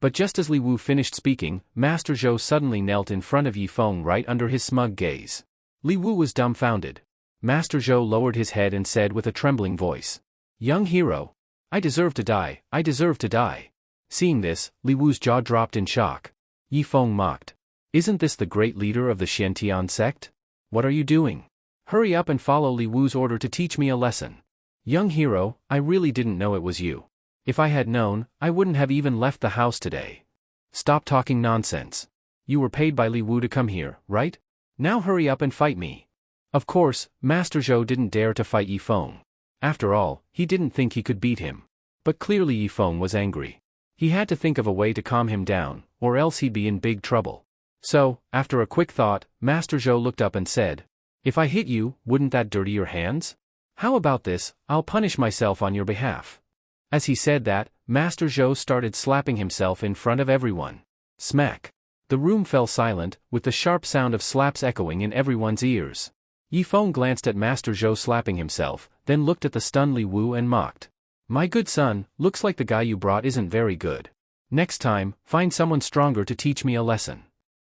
But just as Li Wu finished speaking, Master Zhou suddenly knelt in front of Yi Feng right under his smug gaze. Li Wu was dumbfounded. Master Zhou lowered his head and said with a trembling voice, "Young hero. I deserve to die, I deserve to die." Seeing this, Li Wu's jaw dropped in shock. Yi Feng mocked. "Isn't this the great leader of the Xiantian sect? What are you doing? Hurry up and follow Li Wu's order to teach me a lesson." "Young hero, I really didn't know it was you. If I had known, I wouldn't have even left the house today." "Stop talking nonsense. You were paid by Li Wu to come here, right? Now hurry up and fight me." Of course, Master Zhou didn't dare to fight Yi Feng. After all, he didn't think he could beat him. But clearly Yi Feng was angry. He had to think of a way to calm him down, or else he'd be in big trouble. So, after a quick thought, Master Zhou looked up and said, "If I hit you, wouldn't that dirty your hands? How about this, I'll punish myself on your behalf." As he said that, Master Zhou started slapping himself in front of everyone. Smack! The room fell silent, with the sharp sound of slaps echoing in everyone's ears. Yi Feng glanced at Master Zhou slapping himself, then looked at the stunned Li Wu and mocked. "My good son, looks like the guy you brought isn't very good. Next time, find someone stronger to teach me a lesson."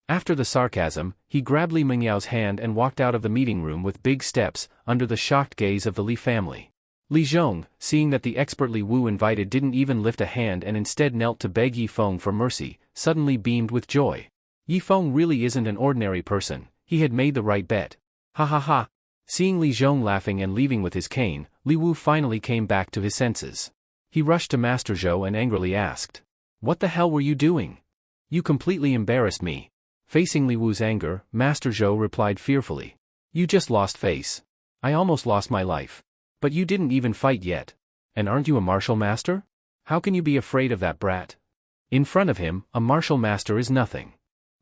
After the sarcasm, he grabbed Li Mengyao's hand and walked out of the meeting room with big steps, under the shocked gaze of the Li family. Li Zhong, seeing that the expert Li Wu invited didn't even lift a hand and instead knelt to beg Yi Feng for mercy, suddenly beamed with joy. Yi Feng really isn't an ordinary person, he had made the right bet. Ha ha ha! Seeing Li Zhong laughing and leaving with his cane, Li Wu finally came back to his senses. He rushed to Master Zhou and angrily asked, "What the hell were you doing? You completely embarrassed me." Facing Li Wu's anger, Master Zhou replied fearfully, "You just lost face. I almost lost my life. But you didn't even fight yet. And aren't you a martial master? How can you be afraid of that brat? In front of him, a martial master is nothing."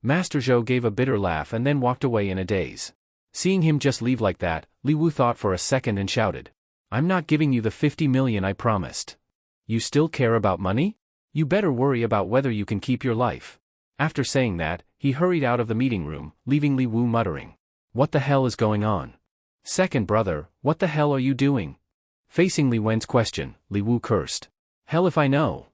Master Zhou gave a bitter laugh and then walked away in a daze. Seeing him just leave like that, Li Wu thought for a second and shouted, "I'm not giving you the 50 million I promised. You still care about money? You better worry about whether you can keep your life." After saying that, he hurried out of the meeting room, leaving Li Wu muttering, "What the hell is going on? Second brother, what the hell are you doing?" Facing Li Wen's question, Li Wu cursed, "Hell if I know."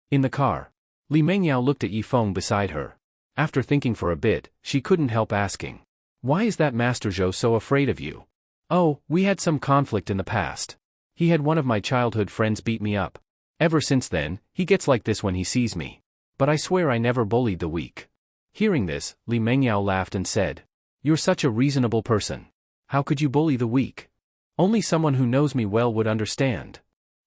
In the car, Li Mengyao looked at Yi Feng beside her. After thinking for a bit, she couldn't help asking, "Why is that Master Zhou so afraid of you?" "Oh, we had some conflict in the past. He had one of my childhood friends beat me up. Ever since then, he gets like this when he sees me. But I swear I never bullied the weak." Hearing this, Li Mengyao laughed and said, "You're such a reasonable person. How could you bully the weak? Only someone who knows me well would understand."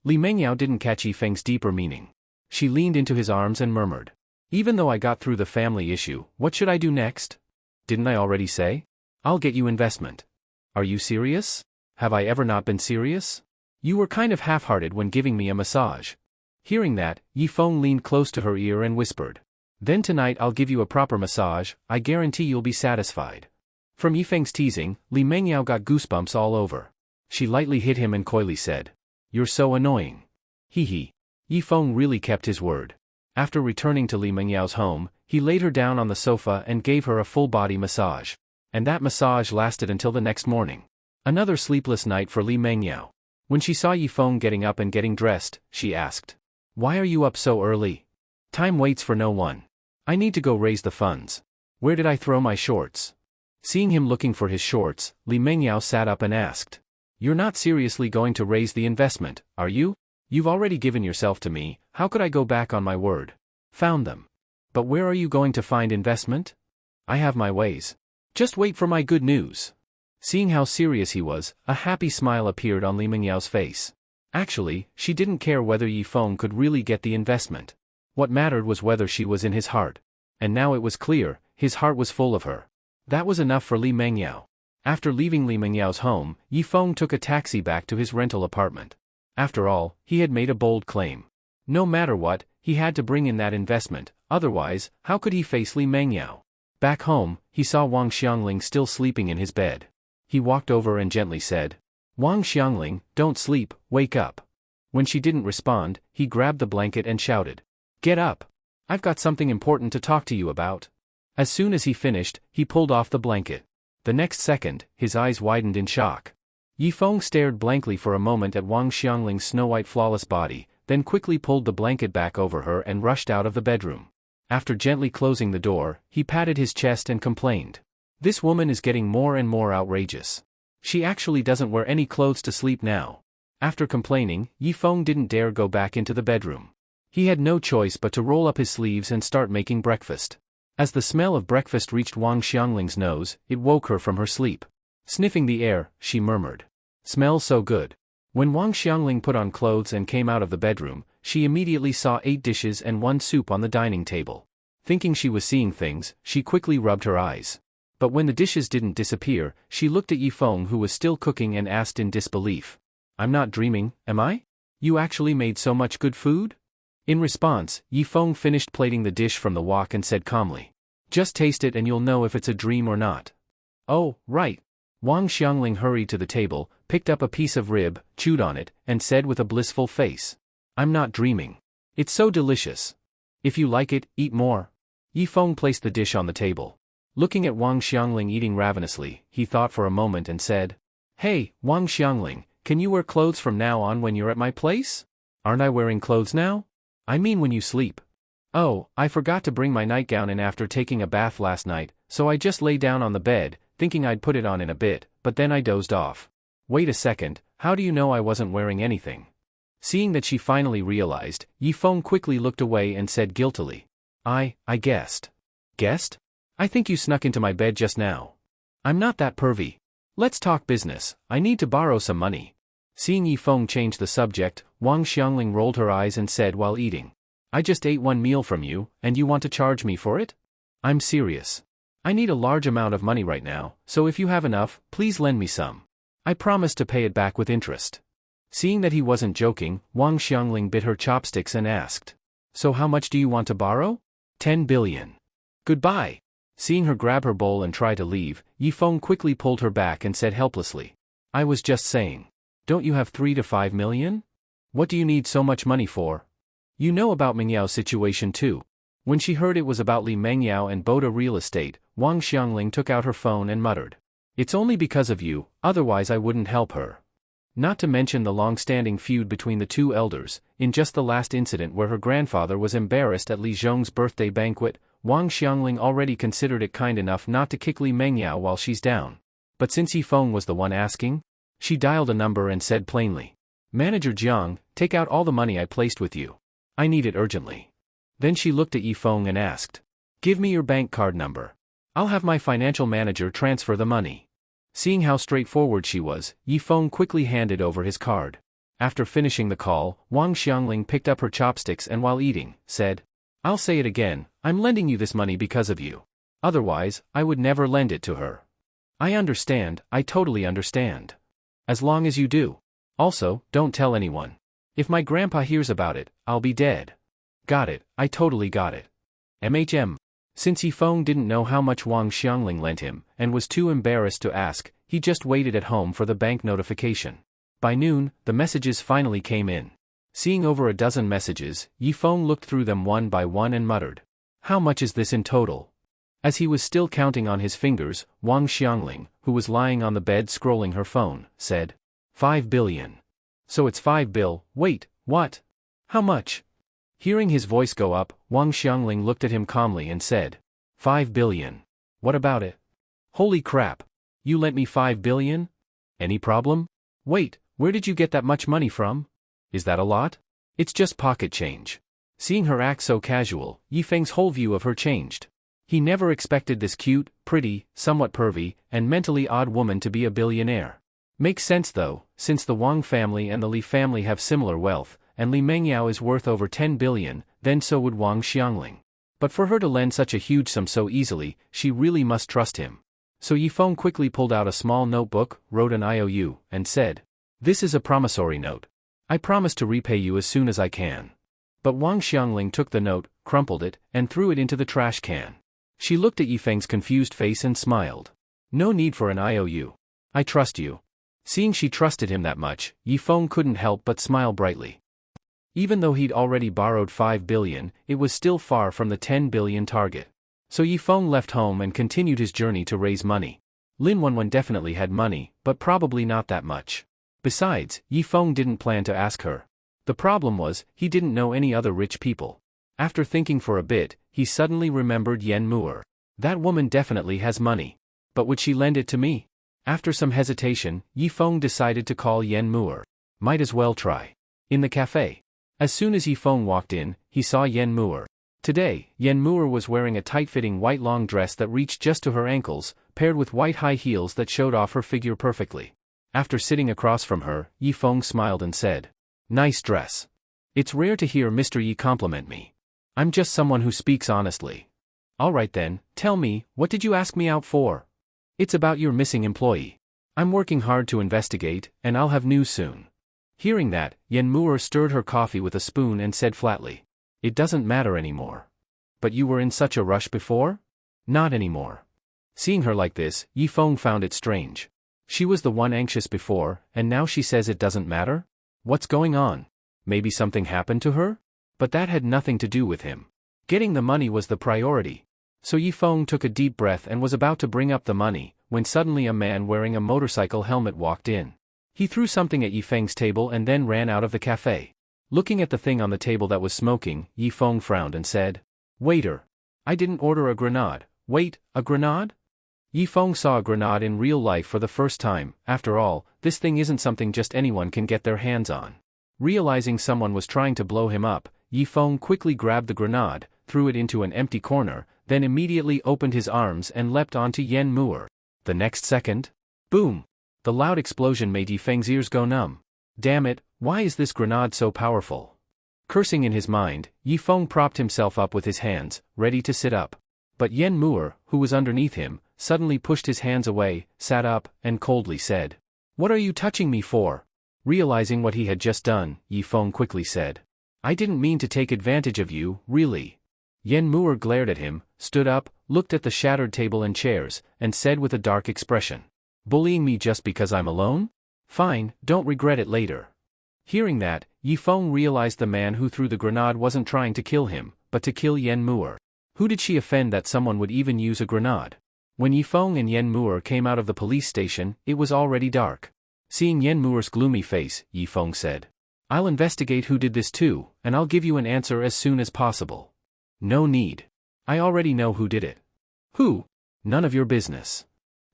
Li Mengyao didn't catch Yi Feng's deeper meaning. She leaned into his arms and murmured, "Even though I got through the family issue, what should I do next? Didn't I already say? I'll get you investment." "Are you serious? Have I ever not been serious? You were kind of half-hearted when giving me a massage." Hearing that, Yi Feng leaned close to her ear and whispered, "Then tonight I'll give you a proper massage, I guarantee you'll be satisfied." From Yi Feng's teasing, Li Mengyao got goosebumps all over. She lightly hit him and coyly said, "You're so annoying." Hee hee. Yi Feng really kept his word. After returning to Li Mengyao's home, he laid her down on the sofa and gave her a full-body massage. And that massage lasted until the next morning. Another sleepless night for Li Mengyao. When she saw Yi Feng getting up and getting dressed, she asked, "Why are you up so early? Time waits for no one. I need to go raise the funds. Where did I throw my shorts?" Seeing him looking for his shorts, Li Mengyao sat up and asked, "You're not seriously going to raise the investment, are you? You've already given yourself to me, how could I go back on my word?" "Found them. But where are you going to find investment?" "I have my ways. Just wait for my good news." Seeing how serious he was, a happy smile appeared on Li Mengyao's face. Actually, she didn't care whether Yi Feng could really get the investment. What mattered was whether she was in his heart. And now it was clear, his heart was full of her. That was enough for Li Mengyao. After leaving Li Mengyao's home, Yi Feng took a taxi back to his rental apartment. After all, he had made a bold claim. No matter what, he had to bring in that investment, otherwise, how could he face Li Mengyao? Back home, he saw Wang Xiangling still sleeping in his bed. He walked over and gently said, "Wang Xiangling, don't sleep, wake up." When she didn't respond, he grabbed the blanket and shouted, "Get up! I've got something important to talk to you about." As soon as he finished, he pulled off the blanket. The next second, his eyes widened in shock. Yi Feng stared blankly for a moment at Wang Xiangling's snow-white flawless body, then quickly pulled the blanket back over her and rushed out of the bedroom. After gently closing the door, he patted his chest and complained. This woman is getting more and more outrageous. She actually doesn't wear any clothes to sleep now. After complaining, Yifeng didn't dare go back into the bedroom. He had no choice but to roll up his sleeves and start making breakfast. As the smell of breakfast reached Wang Xiangling's nose, it woke her from her sleep. Sniffing the air, she murmured, "Smells so good." When Wang Xiangling put on clothes and came out of the bedroom, she immediately saw 8 dishes and 1 soup on the dining table. Thinking she was seeing things, she quickly rubbed her eyes. But when the dishes didn't disappear, she looked at Yifeng, who was still cooking, and asked in disbelief, "I'm not dreaming, am I? You actually made so much good food?" In response, Yifeng finished plating the dish from the wok and said calmly, "Just taste it and you'll know if it's a dream or not." "Oh, right." Wang Xiangling hurried to the table, picked up a piece of rib, chewed on it, and said with a blissful face, "I'm not dreaming. It's so delicious. If you like it, eat more." Yifeng placed the dish on the table. Looking at Wang Xiangling eating ravenously, he thought for a moment and said, "Hey, Wang Xiangling, can you wear clothes from now on when you're at my place?" "Aren't I wearing clothes now? I mean when you sleep." "Oh, I forgot to bring my nightgown in after taking a bath last night, so I just lay down on the bed, thinking I'd put it on in a bit, but then I dozed off." "Wait a second, how do you know I wasn't wearing anything?" Seeing that she finally realized, Yifeng quickly looked away and said guiltily, I guessed." "Guessed? I think you snuck into my bed just now." "I'm not that pervy. Let's talk business, I need to borrow some money." Seeing Yifeng change the subject, Wang Xiangling rolled her eyes and said while eating, "I just ate 1 meal from you, and you want to charge me for it? I'm serious. I need a large amount of money right now, so if you have enough, please lend me some. I promise to pay it back with interest." Seeing that he wasn't joking, Wang Xiangling bit her chopsticks and asked, "So how much do you want to borrow?" 10 billion. "Goodbye." Seeing her grab her bowl and try to leave, Yifeng quickly pulled her back and said helplessly, "I was just saying. Don't you have 3 to 5 million? What do you need so much money for? You know about Mengyao situation too." When she heard it was about Li Mengyao and Boda real estate, Wang Xiangling took out her phone and muttered, "It's only because of you, otherwise I wouldn't help her." Not to mention the long-standing feud between the two elders. In just the last incident where her grandfather was embarrassed at Li Zhong's birthday banquet, Wang Xiangling already considered it kind enough not to kick Li Mengyao while she's down. But since Yifeng was the one asking, she dialed a number and said plainly, "Manager Jiang, take out all the money I placed with you. I need it urgently." Then she looked at Yifeng and asked, "Give me your bank card number. I'll have my financial manager transfer the money." Seeing how straightforward she was, Yifeng quickly handed over his card. After finishing the call, Wang Xiangling picked up her chopsticks and while eating, said, "I'll say it again, I'm lending you this money because of you. Otherwise, I would never lend it to her." "I understand, I totally understand. As long as you do. Also, don't tell anyone. If my grandpa hears about it, I'll be dead." "Got it, I totally got it." MHM. Since Yifeng didn't know how much Wang Xiangling lent him, and was too embarrassed to ask, he just waited at home for the bank notification. By noon, the messages finally came in. Seeing over a dozen messages, Yifeng looked through them one by one and muttered, "How much is this in total?" As he was still counting on his fingers, Wang Xiangling, who was lying on the bed scrolling her phone, said, 5 billion. "So it's 5 bill, wait, what? How much?" Hearing his voice go up, Wang Xiangling looked at him calmly and said, 5 billion. What about it? Holy crap. You lent me 5 billion? Any problem? Wait, where did you get that much money from? Is that a lot? It's just pocket change. Seeing her act so casual, Yifeng's whole view of her changed. He never expected this cute, pretty, somewhat pervy, and mentally odd woman to be a billionaire. Makes sense though, since the Wang family and the Li family have similar wealth, and Li Mengyao is worth over 10 billion, then so would Wang Xiangling. But for her to lend such a huge sum so easily, she really must trust him. So Yifeng quickly pulled out a small notebook, wrote an IOU, and said, "This is a promissory note. I promise to repay you as soon as I can." But Wang Xiangling took the note, crumpled it, and threw it into the trash can. She looked at Yifeng's confused face and smiled. "No need for an IOU. I trust you." Seeing she trusted him that much, Yifeng couldn't help but smile brightly. Even though he'd already borrowed 5 billion, it was still far from the 10 billion target. So Yifeng left home and continued his journey to raise money. Lin Wanwan definitely had money, but probably not that much. Besides, Yifeng didn't plan to ask her. The problem was, he didn't know any other rich people. After thinking for a bit, he suddenly remembered Yen Muir. That woman definitely has money. But would she lend it to me? After some hesitation, Yifeng decided to call Yen Muir. Might as well try. In the cafe. As soon as Yifeng walked in, he saw Yen Muir. Today, Yen Muir was wearing a tight-fitting white long dress that reached just to her ankles, paired with white high heels that showed off her figure perfectly. After sitting across from her, Yifeng smiled and said, "Nice dress. It's rare to hear Mr. Yi compliment me. I'm just someone who speaks honestly. Alright then, tell me, what did you ask me out for?" "It's about your missing employee. I'm working hard to investigate, and I'll have news soon." Hearing that, Yen Muir stirred her coffee with a spoon and said flatly, "It doesn't matter anymore." "But you were in such a rush before?" "Not anymore." Seeing her like this, Yifeng found it strange. She was the one anxious before, and now she says it doesn't matter? What's going on? Maybe something happened to her? But that had nothing to do with him. Getting the money was the priority. So Yifeng took a deep breath and was about to bring up the money, when suddenly a man wearing a motorcycle helmet walked in. He threw something at Yifeng's table and then ran out of the cafe. Looking at the thing on the table that was smoking, Yifeng frowned and said, "Waiter. I didn't order a grenade." "Wait, a grenade?" Yifeng saw a grenade in real life for the first time. After all, this thing isn't something just anyone can get their hands on. Realizing someone was trying to blow him up, Yifeng quickly grabbed the grenade, threw it into an empty corner, then immediately opened his arms and leapt onto Yen Muir. The next second, boom! The loud explosion made Yifeng's ears go numb. Damn it, why is this grenade so powerful? Cursing in his mind, Yifeng propped himself up with his hands, ready to sit up. But Yen Muir, who was underneath him, suddenly pushed his hands away, sat up, and coldly said, "What are you touching me for?" Realizing what he had just done, Yifeng quickly said, "I didn't mean to take advantage of you, really." Yen Muir glared at him, stood up, looked at the shattered table and chairs, and said with a dark expression, "Bullying me just because I'm alone? Fine, don't regret it later." Hearing that, Yifeng realized the man who threw the grenade wasn't trying to kill him, but to kill Yen Muir. Who did she offend that someone would even use a grenade? When Yifeng and Yen Muir came out of the police station, it was already dark. Seeing Yen Muir's gloomy face, Yifeng said, "I'll investigate who did this too, and I'll give you an answer as soon as possible." "No need. I already know who did it." "Who?" "None of your business."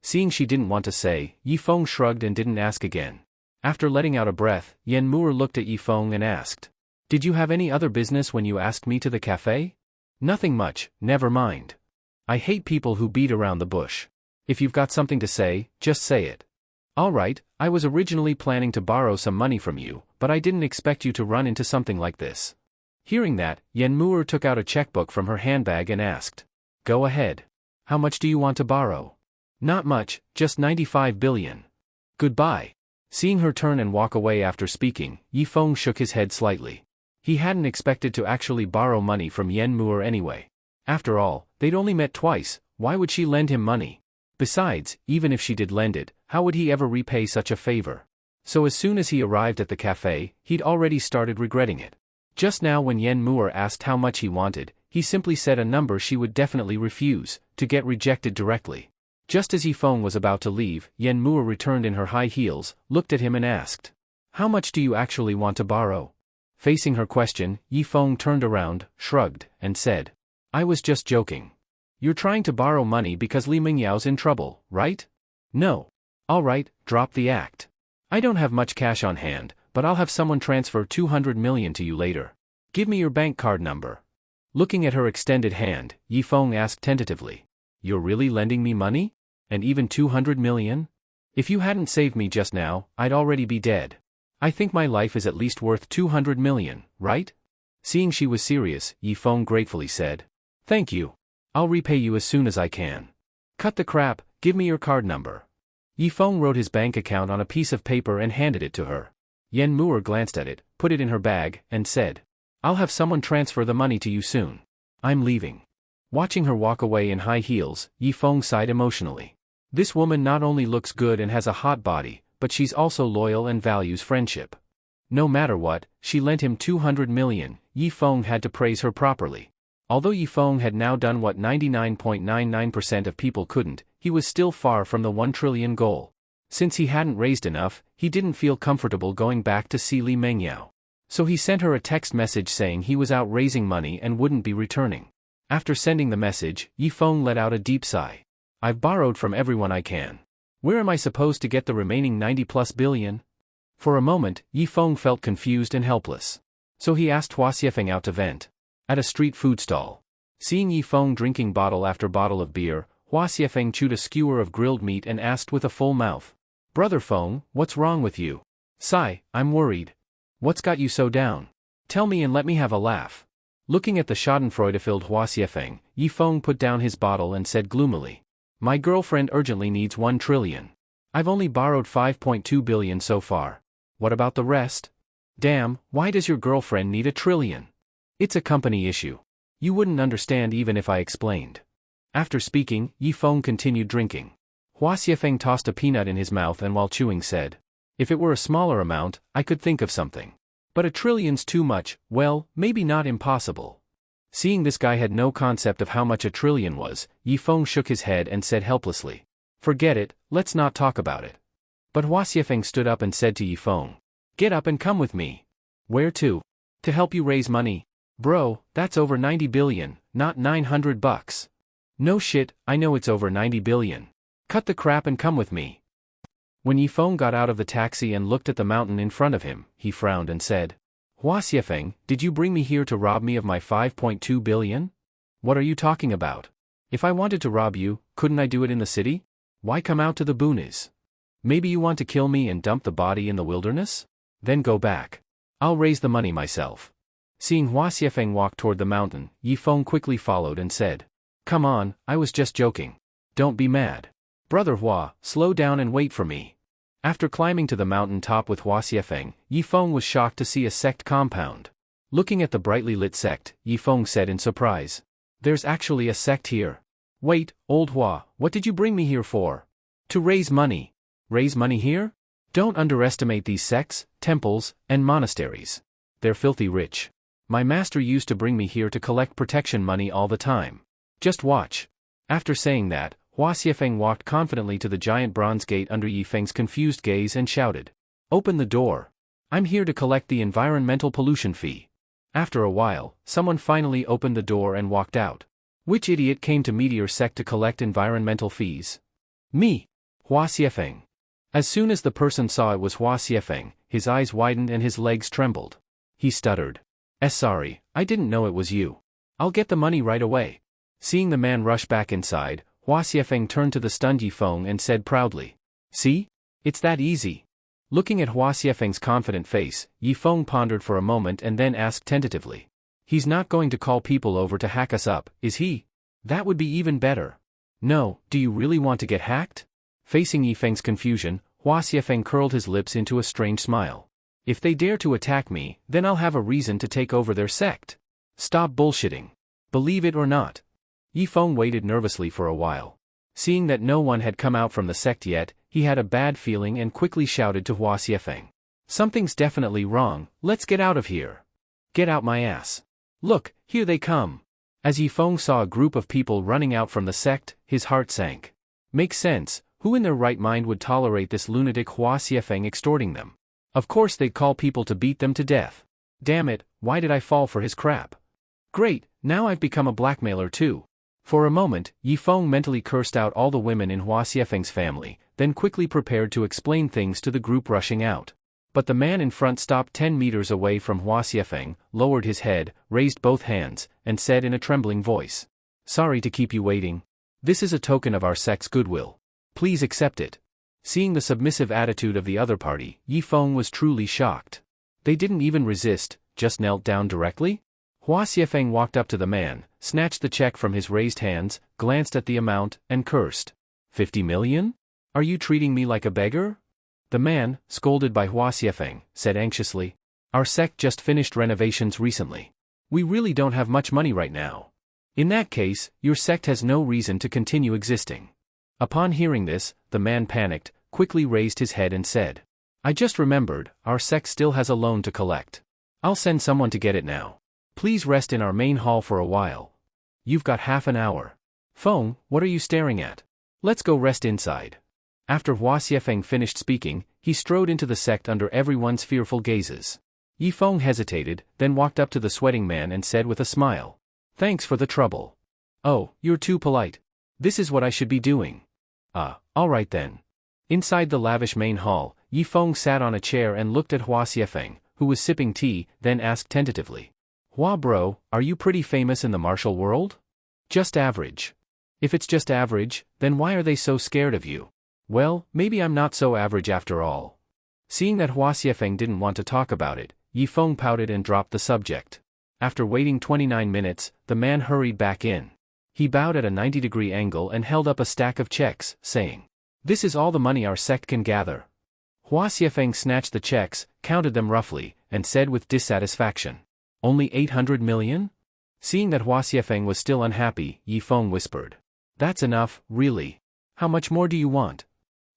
Seeing she didn't want to say, Yifeng shrugged and didn't ask again. After letting out a breath, Yen Muir looked at Yifeng and asked, "Did you have any other business when you asked me to the cafe?" "Nothing much, never mind. I hate people who beat around the bush. If you've got something to say, just say it." "Alright, I was originally planning to borrow some money from you, but I didn't expect you to run into something like this." Hearing that, Yen Muir took out a checkbook from her handbag and asked, "Go ahead. How much do you want to borrow?" "Not much, just 95 billion. Goodbye." Seeing her turn and walk away after speaking, Yifeng shook his head slightly. He hadn't expected to actually borrow money from Yen Muir anyway. After all, they'd only met twice, why would she lend him money? Besides, even if she did lend it, how would he ever repay such a favor? So as soon as he arrived at the cafe, he'd already started regretting it. Just now when Yen Muir asked how much he wanted, he simply said a number she would definitely refuse, to get rejected directly. Just as Yifeng was about to leave, Yen Muir returned in her high heels, looked at him and asked, "How much do you actually want to borrow?" Facing her question, Yifeng turned around, shrugged, and said, "I was just joking. You're trying to borrow money because Li Mingyao's in trouble, right?" "No." "Alright, drop the act. I don't have much cash on hand, but I'll have someone transfer 200 million to you later. Give me your bank card number." Looking at her extended hand, Yifeng asked tentatively, "You're really lending me money? And even 200 million? If you hadn't saved me just now, I'd already be dead. I think my life is at least worth 200 million, right?" Seeing she was serious, Yifeng gratefully said, "Thank you. I'll repay you as soon as I can." "Cut the crap, give me your card number." Yifeng wrote his bank account on a piece of paper and handed it to her. Yen Muir glanced at it, put it in her bag, and said, "I'll have someone transfer the money to you soon. I'm leaving." Watching her walk away in high heels, Yifeng sighed emotionally. This woman not only looks good and has a hot body, but she's also loyal and values friendship. No matter what, she lent him 200 million, Yifeng had to praise her properly. Although Yifeng had now done what 99.99% of people couldn't, he was still far from the 1 trillion goal. Since he hadn't raised enough, he didn't feel comfortable going back to see Li Mengyao. So he sent her a text message saying he was out raising money and wouldn't be returning. After sending the message, Yifeng let out a deep sigh. I've borrowed from everyone I can. Where am I supposed to get the remaining 90+ billion? For a moment, Yifeng felt confused and helpless. So he asked Hua Xiefeng out to vent. At a street food stall. Seeing Yifeng drinking bottle after bottle of beer, Hua Xiefeng chewed a skewer of grilled meat and asked with a full mouth. Brother Feng, what's wrong with you? Sigh, I'm worried. What's got you so down? Tell me and let me have a laugh. Looking at the schadenfreude-filled Hua Xiefeng, Yifeng put down his bottle and said gloomily. My girlfriend urgently needs 1 trillion. I've only borrowed 5.2 billion so far. What about the rest? Damn, why does your girlfriend need 1 trillion? It's a company issue. You wouldn't understand even if I explained. After speaking, Yifeng continued drinking. Hua Xiefeng tossed a peanut in his mouth and while chewing said, if it were a smaller amount, I could think of something. But 1 trillion's too much, well, maybe not impossible. Seeing this guy had no concept of how much 1 trillion was, Yifeng shook his head and said helplessly. Forget it, let's not talk about it. But Hua Xiefeng stood up and said to Yifeng. Get up and come with me. Where to? To help you raise money. Bro, that's over 90 billion, not $900. No shit, I know it's over 90 billion. Cut the crap and come with me. When Yifeng got out of the taxi and looked at the mountain in front of him, he frowned and said, Hua Xiefeng, did you bring me here to rob me of my 5.2 billion? What are you talking about? If I wanted to rob you, couldn't I do it in the city? Why come out to the boonies? Maybe you want to kill me and dump the body in the wilderness? Then go back. I'll raise the money myself. Seeing Hua Xiefeng walk toward the mountain, Yifeng quickly followed and said, Come on, I was just joking. Don't be mad. Brother Hua, slow down and wait for me. After climbing to the mountain top with Hua Xiefeng, Yifeng was shocked to see a sect compound. Looking at the brightly lit sect, Yifeng said in surprise. There's actually a sect here. Wait, old Hua, what did you bring me here for? To raise money. Raise money here? Don't underestimate these sects, temples, and monasteries. They're filthy rich. My master used to bring me here to collect protection money all the time. Just watch. After saying that, Hua Xiefeng walked confidently to the giant bronze gate under Yifeng's confused gaze and shouted. Open the door. I'm here to collect the environmental pollution fee. After a while, someone finally opened the door and walked out. Which idiot came to Meteor Sect to collect environmental fees? Me. Hua Xiefeng. As soon as the person saw it was Hua Xiefeng, his eyes widened and his legs trembled. He stuttered. Sorry, I didn't know it was you. I'll get the money right away. Seeing the man rush back inside, Hua Xiefeng turned to the stunned Yifeng and said proudly. See? It's that easy. Looking at Hua Xiefeng's confident face, Yifeng pondered for a moment and then asked tentatively. He's not going to call people over to hack us up, is he? That would be even better. No, do you really want to get hacked? Facing Yifeng's confusion, Hua Xiefeng curled his lips into a strange smile. If they dare to attack me, then I'll have a reason to take over their sect. Stop bullshitting. Believe it or not. Yifeng waited nervously for a while. Seeing that no one had come out from the sect yet, he had a bad feeling and quickly shouted to Hua Xiefeng. Something's definitely wrong, let's get out of here. Get out my ass. Look, here they come. As Yifeng saw a group of people running out from the sect, his heart sank. Makes sense, who in their right mind would tolerate this lunatic Hua Xiefeng extorting them? Of course they'd call people to beat them to death. Damn it, why did I fall for his crap? Great, now I've become a blackmailer too. For a moment, Yifeng mentally cursed out all the women in Hua Xiefeng's family, then quickly prepared to explain things to the group rushing out. But the man in front stopped 10 meters away from Hua Xiefeng, lowered his head, raised both hands, and said in a trembling voice. Sorry to keep you waiting. This is a token of our sect's goodwill. Please accept it. Seeing the submissive attitude of the other party, Yifeng was truly shocked. They didn't even resist, just knelt down directly? Hua Xiefeng walked up to the man, snatched the check from his raised hands, glanced at the amount, and cursed. 50 million? Are you treating me like a beggar? The man, scolded by Hua Xiefeng, said anxiously. Our sect just finished renovations recently. We really don't have much money right now. In that case, your sect has no reason to continue existing. Upon hearing this, the man panicked, quickly raised his head and said. I just remembered, our sect still has a loan to collect. I'll send someone to get it now. Please rest in our main hall for a while. You've got half an hour. Feng, what are you staring at? Let's go rest inside. After Hua Xiefeng finished speaking, he strode into the sect under everyone's fearful gazes. Yifeng hesitated, then walked up to the sweating man and said with a smile. Thanks for the trouble. Oh, you're too polite. This is what I should be doing. Alright then. Inside the lavish main hall, Yifeng sat on a chair and looked at Hua Xiefeng, who was sipping tea, then asked tentatively. Hua bro, are you pretty famous in the martial world? Just average. If it's just average, then why are they so scared of you? Well, maybe I'm not so average after all. Seeing that Hua Xiefeng didn't want to talk about it, Yifeng pouted and dropped the subject. After waiting 29 minutes, the man hurried back in. He bowed at a 90-degree angle and held up a stack of checks, saying, This is all the money our sect can gather. Hua Xiefeng snatched the checks, counted them roughly, and said with dissatisfaction. Only 800 million? Seeing that Hua Xiefeng was still unhappy, Yifeng whispered. That's enough, really. How much more do you want?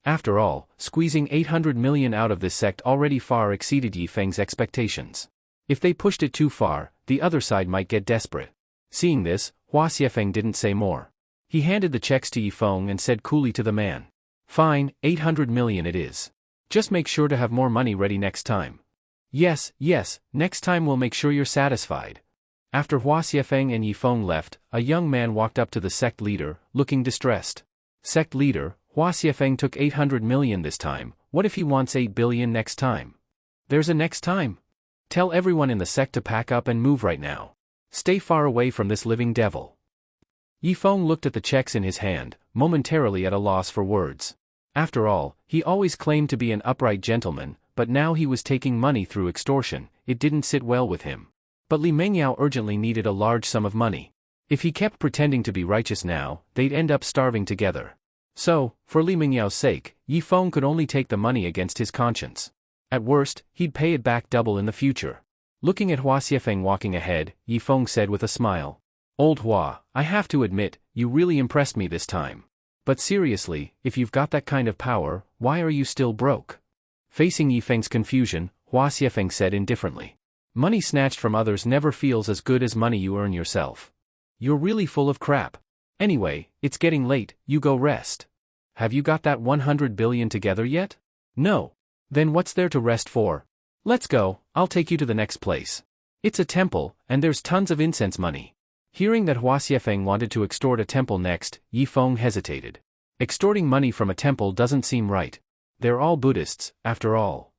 After all, squeezing 800 million out of this sect already far exceeded Yifeng's expectations. If they pushed it too far, the other side might get desperate. Seeing this, Hua Xiefeng didn't say more. He handed the checks to Yifeng and said coolly to the man. Fine, 800 million it is. Just make sure to have more money ready next time. Yes, next time we'll make sure you're satisfied. After Hua Xiefeng and Yifeng left, a young man walked up to the sect leader, looking distressed. Sect leader, Hua Xiefeng took 800 million this time, what if he wants 8 billion next time? There's a next time. Tell everyone in the sect to pack up and move right now. Stay far away from this living devil. Yifeng looked at the checks in his hand, momentarily at a loss for words. After all, he always claimed to be an upright gentleman, but now he was taking money through extortion. It didn't sit well with him. But Li Mengyao urgently needed a large sum of money. If he kept pretending to be righteous now, they'd end up starving together. So, for Li Mengyao's sake, Yifeng could only take the money against his conscience. At worst, he'd pay it back double in the future. Looking at Hua Xiefeng walking ahead, Yifeng said with a smile. Old Hua, I have to admit, you really impressed me this time. But seriously, if you've got that kind of power, why are you still broke? Facing Yifeng's confusion, Hua Xiefeng said indifferently. Money snatched from others never feels as good as money you earn yourself. You're really full of crap. Anyway, it's getting late, you go rest. Have you got that 100 billion together yet? No. Then what's there to rest for? Let's go, I'll take you to the next place. It's a temple, and there's tons of incense money. Hearing that Hua Xiefeng wanted to extort a temple next, Yifeng hesitated. Extorting money from a temple doesn't seem right. They're all Buddhists, after all.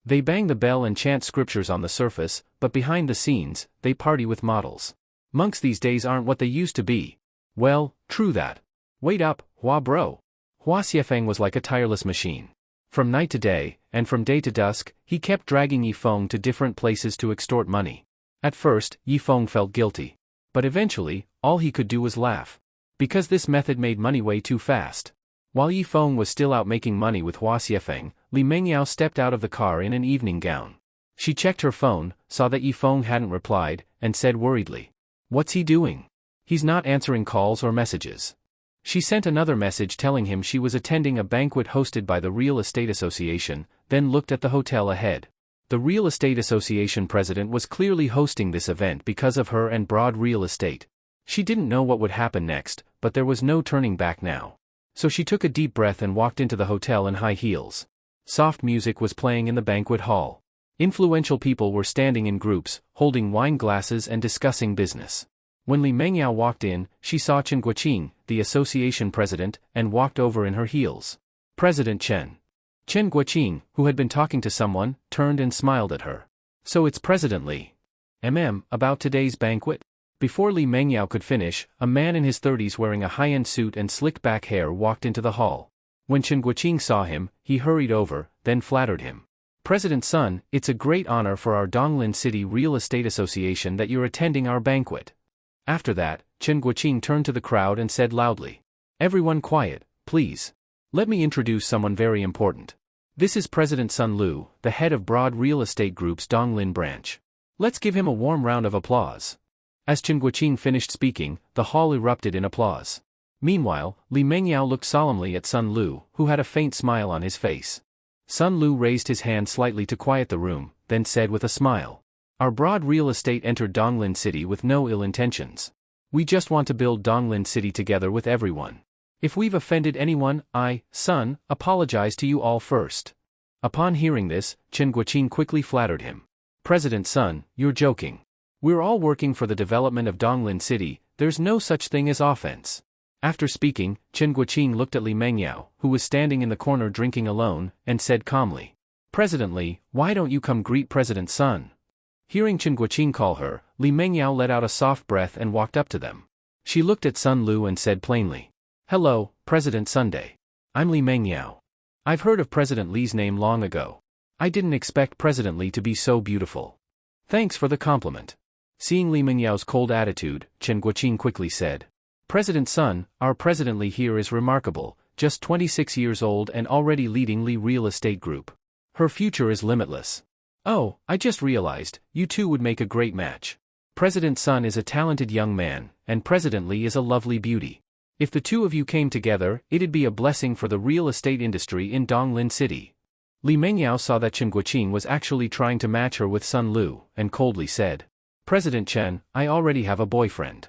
They bang the bell and chant scriptures on the surface, but behind the scenes, they party with models. Monks these days aren't what they used to be. Well, true that. Wait up, Hua bro. Hua Xiefeng was like a tireless machine. From night to day, and from day to dusk, he kept dragging Yifeng to different places to extort money. At first, Yifeng felt guilty. But eventually, all he could do was laugh. Because this method made money way too fast. While Yifeng was still out making money with Hua Xiefeng, Li Mengyao stepped out of the car in an evening gown. She checked her phone, saw that Yifeng hadn't replied, and said worriedly. What's he doing? He's not answering calls or messages. She sent another message telling him she was attending a banquet hosted by the Real Estate Association, then looked at the hotel ahead. The Real Estate Association president was clearly hosting this event because of her and Broad Real Estate. She didn't know what would happen next, but there was no turning back now. So she took a deep breath and walked into the hotel in high heels. Soft music was playing in the banquet hall. Influential people were standing in groups, holding wine glasses and discussing business. When Li Mengyao walked in, she saw Chen Guoqing, the association president, and walked over in her heels. President Chen. Chen Guoqing, who had been talking to someone, turned and smiled at her. So it's President Li. About today's banquet? Before Li Mengyao could finish, a man in his 30s wearing a high-end suit and slicked back hair walked into the hall. When Chen Guoqing saw him, he hurried over, then flattered him. President's son, it's a great honor for our Donglin City Real Estate Association that you're attending our banquet. After that, Chen Guoqing turned to the crowd and said loudly. Everyone quiet, please. Let me introduce someone very important. This is President Sun Lu, the head of Broad Real Estate Group's Donglin branch. Let's give him a warm round of applause. As Chen Guoqing finished speaking, the hall erupted in applause. Meanwhile, Li Mengyao looked solemnly at Sun Lu, who had a faint smile on his face. Sun Lu raised his hand slightly to quiet the room, then said with a smile. Our Broad Real Estate entered Donglin City with no ill intentions. We just want to build Donglin City together with everyone. If we've offended anyone, I, Sun, apologize to you all first. Upon hearing this, Chen Guoqing quickly flattered him. President Sun, you're joking. We're all working for the development of Donglin City, there's no such thing as offense. After speaking, Chen Guoqing looked at Li Mengyao, who was standing in the corner drinking alone, and said calmly, President Li, why don't you come greet President Sun? Hearing Chen Guoqing call her, Li Mengyao let out a soft breath and walked up to them. She looked at Sun Lu and said plainly, Hello, President Sunday. I'm Li Mengyao. I've heard of President Li's name long ago. I didn't expect President Li to be so beautiful. Thanks for the compliment. Seeing Li Mengyao's cold attitude, Chen Guoqing quickly said, President Sun, our President Li here is remarkable, just 26 years old and already leading Li Real Estate Group. Her future is limitless. Oh, I just realized, you two would make a great match. President Sun is a talented young man, and President Li is a lovely beauty. If the two of you came together, it'd be a blessing for the real estate industry in Donglin City. Li Mengyao saw that Chen Guoqing was actually trying to match her with Sun Lu, and coldly said, President Chen, I already have a boyfriend.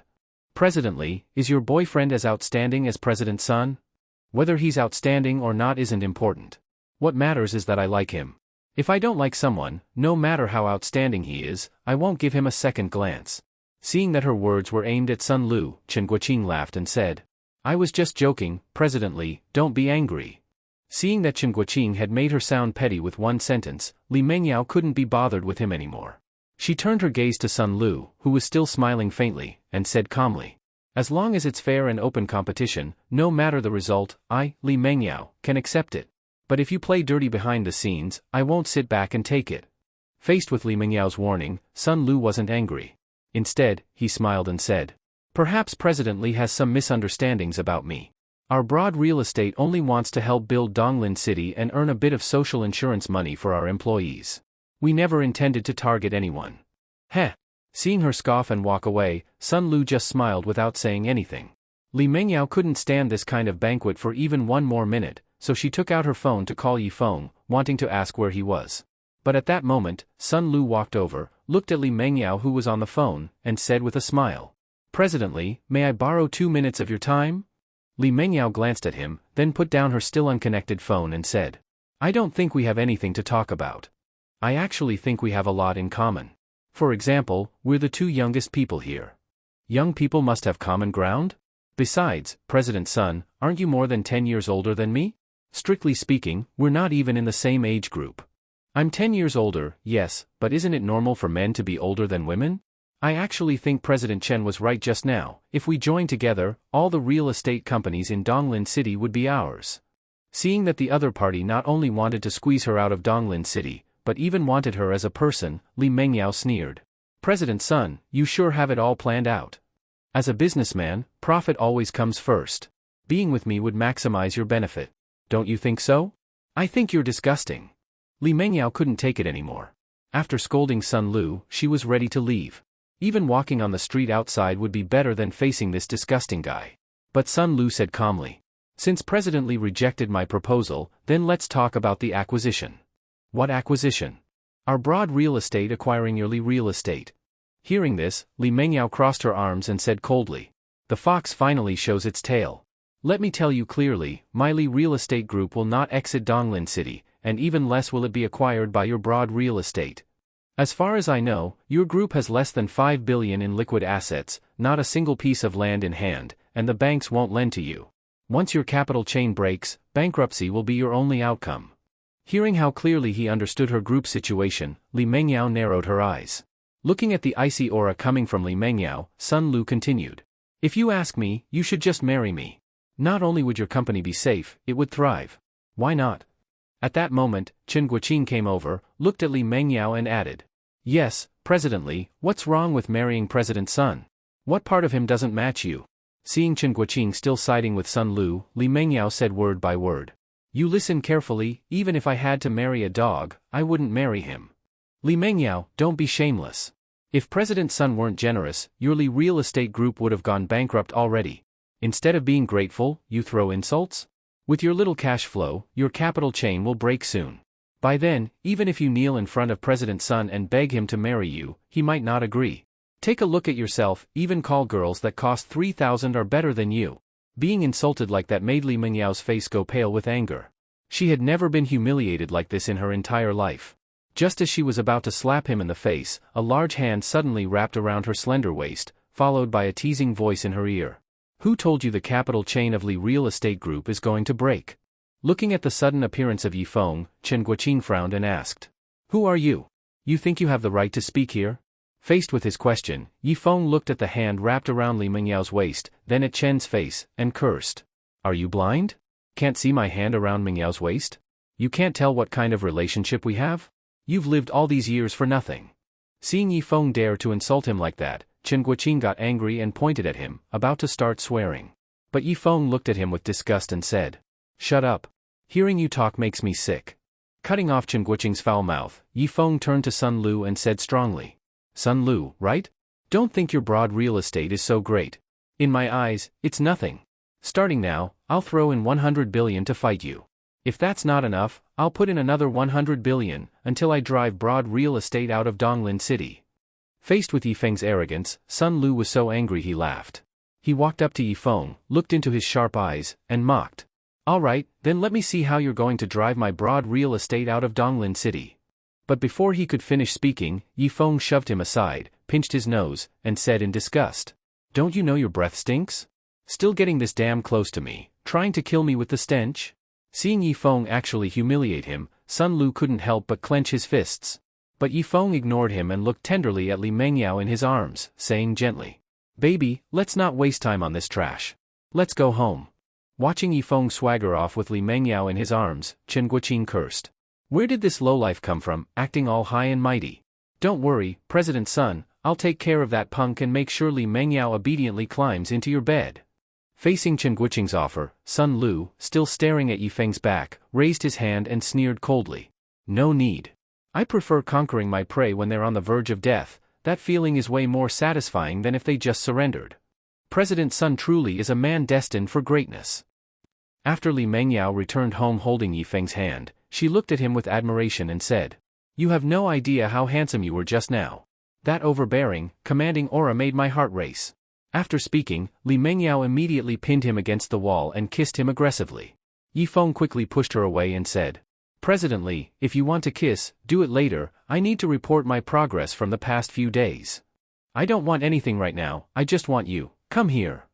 President Li, is your boyfriend as outstanding as President Sun? Whether he's outstanding or not isn't important. What matters is that I like him. If I don't like someone, no matter how outstanding he is, I won't give him a second glance. Seeing that her words were aimed at Sun Lu, Chen Guoqing laughed and said, I was just joking, President Li, don't be angry. Seeing that Chen Guoqing had made her sound petty with one sentence, Li Mengyao couldn't be bothered with him anymore. She turned her gaze to Sun Lu, who was still smiling faintly, and said calmly, As long as it's fair and open competition, no matter the result, I, Li Mengyao, can accept it. But if you play dirty behind the scenes, I won't sit back and take it. Faced with Li Mengyao's warning, Sun Lu wasn't angry. Instead, he smiled and said, Perhaps President Li has some misunderstandings about me. Our broad real estate only wants to help build Donglin City and earn a bit of social insurance money for our employees. We never intended to target anyone. Heh. Seeing her scoff and walk away, Sun Lu just smiled without saying anything. Li Mengyao couldn't stand this kind of banquet for even one more minute, so she took out her phone to call Yi Feng, wanting to ask where he was. But at that moment, Sun Lu walked over, looked at Li Mengyao who was on the phone, and said with a smile, President Li, may I borrow 2 minutes of your time? Li Mengyao glanced at him, then put down her still unconnected phone and said, I don't think we have anything to talk about. I actually think we have a lot in common. For example, we're the 2 youngest people here. Young people must have common ground? Besides, President Sun, aren't you more than 10 years older than me? Strictly speaking, we're not even in the same age group. I'm 10 years older, yes, but isn't it normal for men to be older than women? I actually think President Chen was right just now. If we joined together, all the real estate companies in Donglin City would be ours. Seeing that the other party not only wanted to squeeze her out of Donglin City, but even wanted her as a person, Li Mengyao sneered. President Sun, you sure have it all planned out. As a businessman, profit always comes first. Being with me would maximize your benefit. Don't you think so? I think you're disgusting. Li Mengyao couldn't take it anymore. After scolding Sun Lu, she was ready to leave. Even walking on the street outside would be better than facing this disgusting guy. But Sun Lu said calmly, Since President Li rejected my proposal, then let's talk about the acquisition. What acquisition? Our broad real estate acquiring your Li Real Estate. Hearing this, Li Mengyao crossed her arms and said coldly, The fox finally shows its tail. Let me tell you clearly, my Li Real Estate Group will not exit Donglin City, and even less will it be acquired by your broad real estate. As far as I know, your group has less than 5 billion in liquid assets, not a single piece of land in hand, and the banks won't lend to you. Once your capital chain breaks, bankruptcy will be your only outcome. Hearing how clearly he understood her group situation, Li Mengyao narrowed her eyes. Looking at the icy aura coming from Li Mengyao, Sun Lu continued. If you ask me, you should just marry me. Not only would your company be safe, it would thrive. Why not? At that moment, Chen Guoqing came over, looked at Li Mengyao and added, Yes, President Li, what's wrong with marrying President Sun? What part of him doesn't match you? Seeing Chen Guoqing still siding with Sun Lu, Li Mengyao said word by word. You listen carefully, even if I had to marry a dog, I wouldn't marry him. Li Mengyao, don't be shameless. If President Sun weren't generous, your Li Real Estate Group would have gone bankrupt already. Instead of being grateful, you throw insults? With your little cash flow, your capital chain will break soon. By then, even if you kneel in front of President Sun and beg him to marry you, he might not agree. Take a look at yourself, even call girls that cost 3,000 are better than you. Being insulted like that made Li Mengyao's face go pale with anger. She had never been humiliated like this in her entire life. Just as she was about to slap him in the face, a large hand suddenly wrapped around her slender waist, followed by a teasing voice in her ear. Who told you the capital chain of Li Real Estate Group is going to break? Looking at the sudden appearance of Yifeng, Chen Guoqing frowned and asked. Who are you? You think you have the right to speak here? Faced with his question, Yifeng looked at the hand wrapped around Li Mengyao's waist, then at Chen's face, and cursed. Are you blind? Can't see my hand around Mengyao's waist? You can't tell what kind of relationship we have? You've lived all these years for nothing. Seeing Yifeng dare to insult him like that, Chen Guoqing got angry and pointed at him, about to start swearing. But Yifeng looked at him with disgust and said, Shut up. Hearing you talk makes me sick. Cutting off Chen Guoqing's foul mouth, Yifeng turned to Sun Lu and said strongly. Sun Lu, right? Don't think your broad real estate is so great. In my eyes, it's nothing. Starting now, I'll throw in 100 billion to fight you. If that's not enough, I'll put in another 100 billion, until I drive broad real estate out of Donglin City. Faced with Yifeng's arrogance, Sun Lu was so angry he laughed. He walked up to Yifeng, looked into his sharp eyes, and mocked. All right, then let me see how you're going to drive my broad real estate out of Donglin City. But before he could finish speaking, Yifeng shoved him aside, pinched his nose, and said in disgust. Don't you know your breath stinks? Still getting this damn close to me, trying to kill me with the stench? Seeing Yifeng actually humiliate him, Sun Lu couldn't help but clench his fists. But Yifeng ignored him and looked tenderly at Li Mengyao in his arms, saying gently, Baby, let's not waste time on this trash. Let's go home. Watching Yifeng swagger off with Li Mengyao in his arms, Chen Guoqing cursed. Where did this lowlife come from, acting all high and mighty? Don't worry, President's son, I'll take care of that punk and make sure Li Mengyao obediently climbs into your bed. Facing Chen Guoqing's offer, Sun Lu, still staring at Yifeng's back, raised his hand and sneered coldly. No need. I prefer conquering my prey when they're on the verge of death. That feeling is way more satisfying than if they just surrendered. President's son truly is a man destined for greatness. After Li Mengyao returned home holding Yifeng's hand, she looked at him with admiration and said, You have no idea how handsome you were just now. That overbearing, commanding aura made my heart race. After speaking, Li Mengyao immediately pinned him against the wall and kissed him aggressively. Yifeng quickly pushed her away and said, President Li, if you want to kiss, do it later. I need to report my progress from the past few days. I don't want anything right now, I just want you. Come here.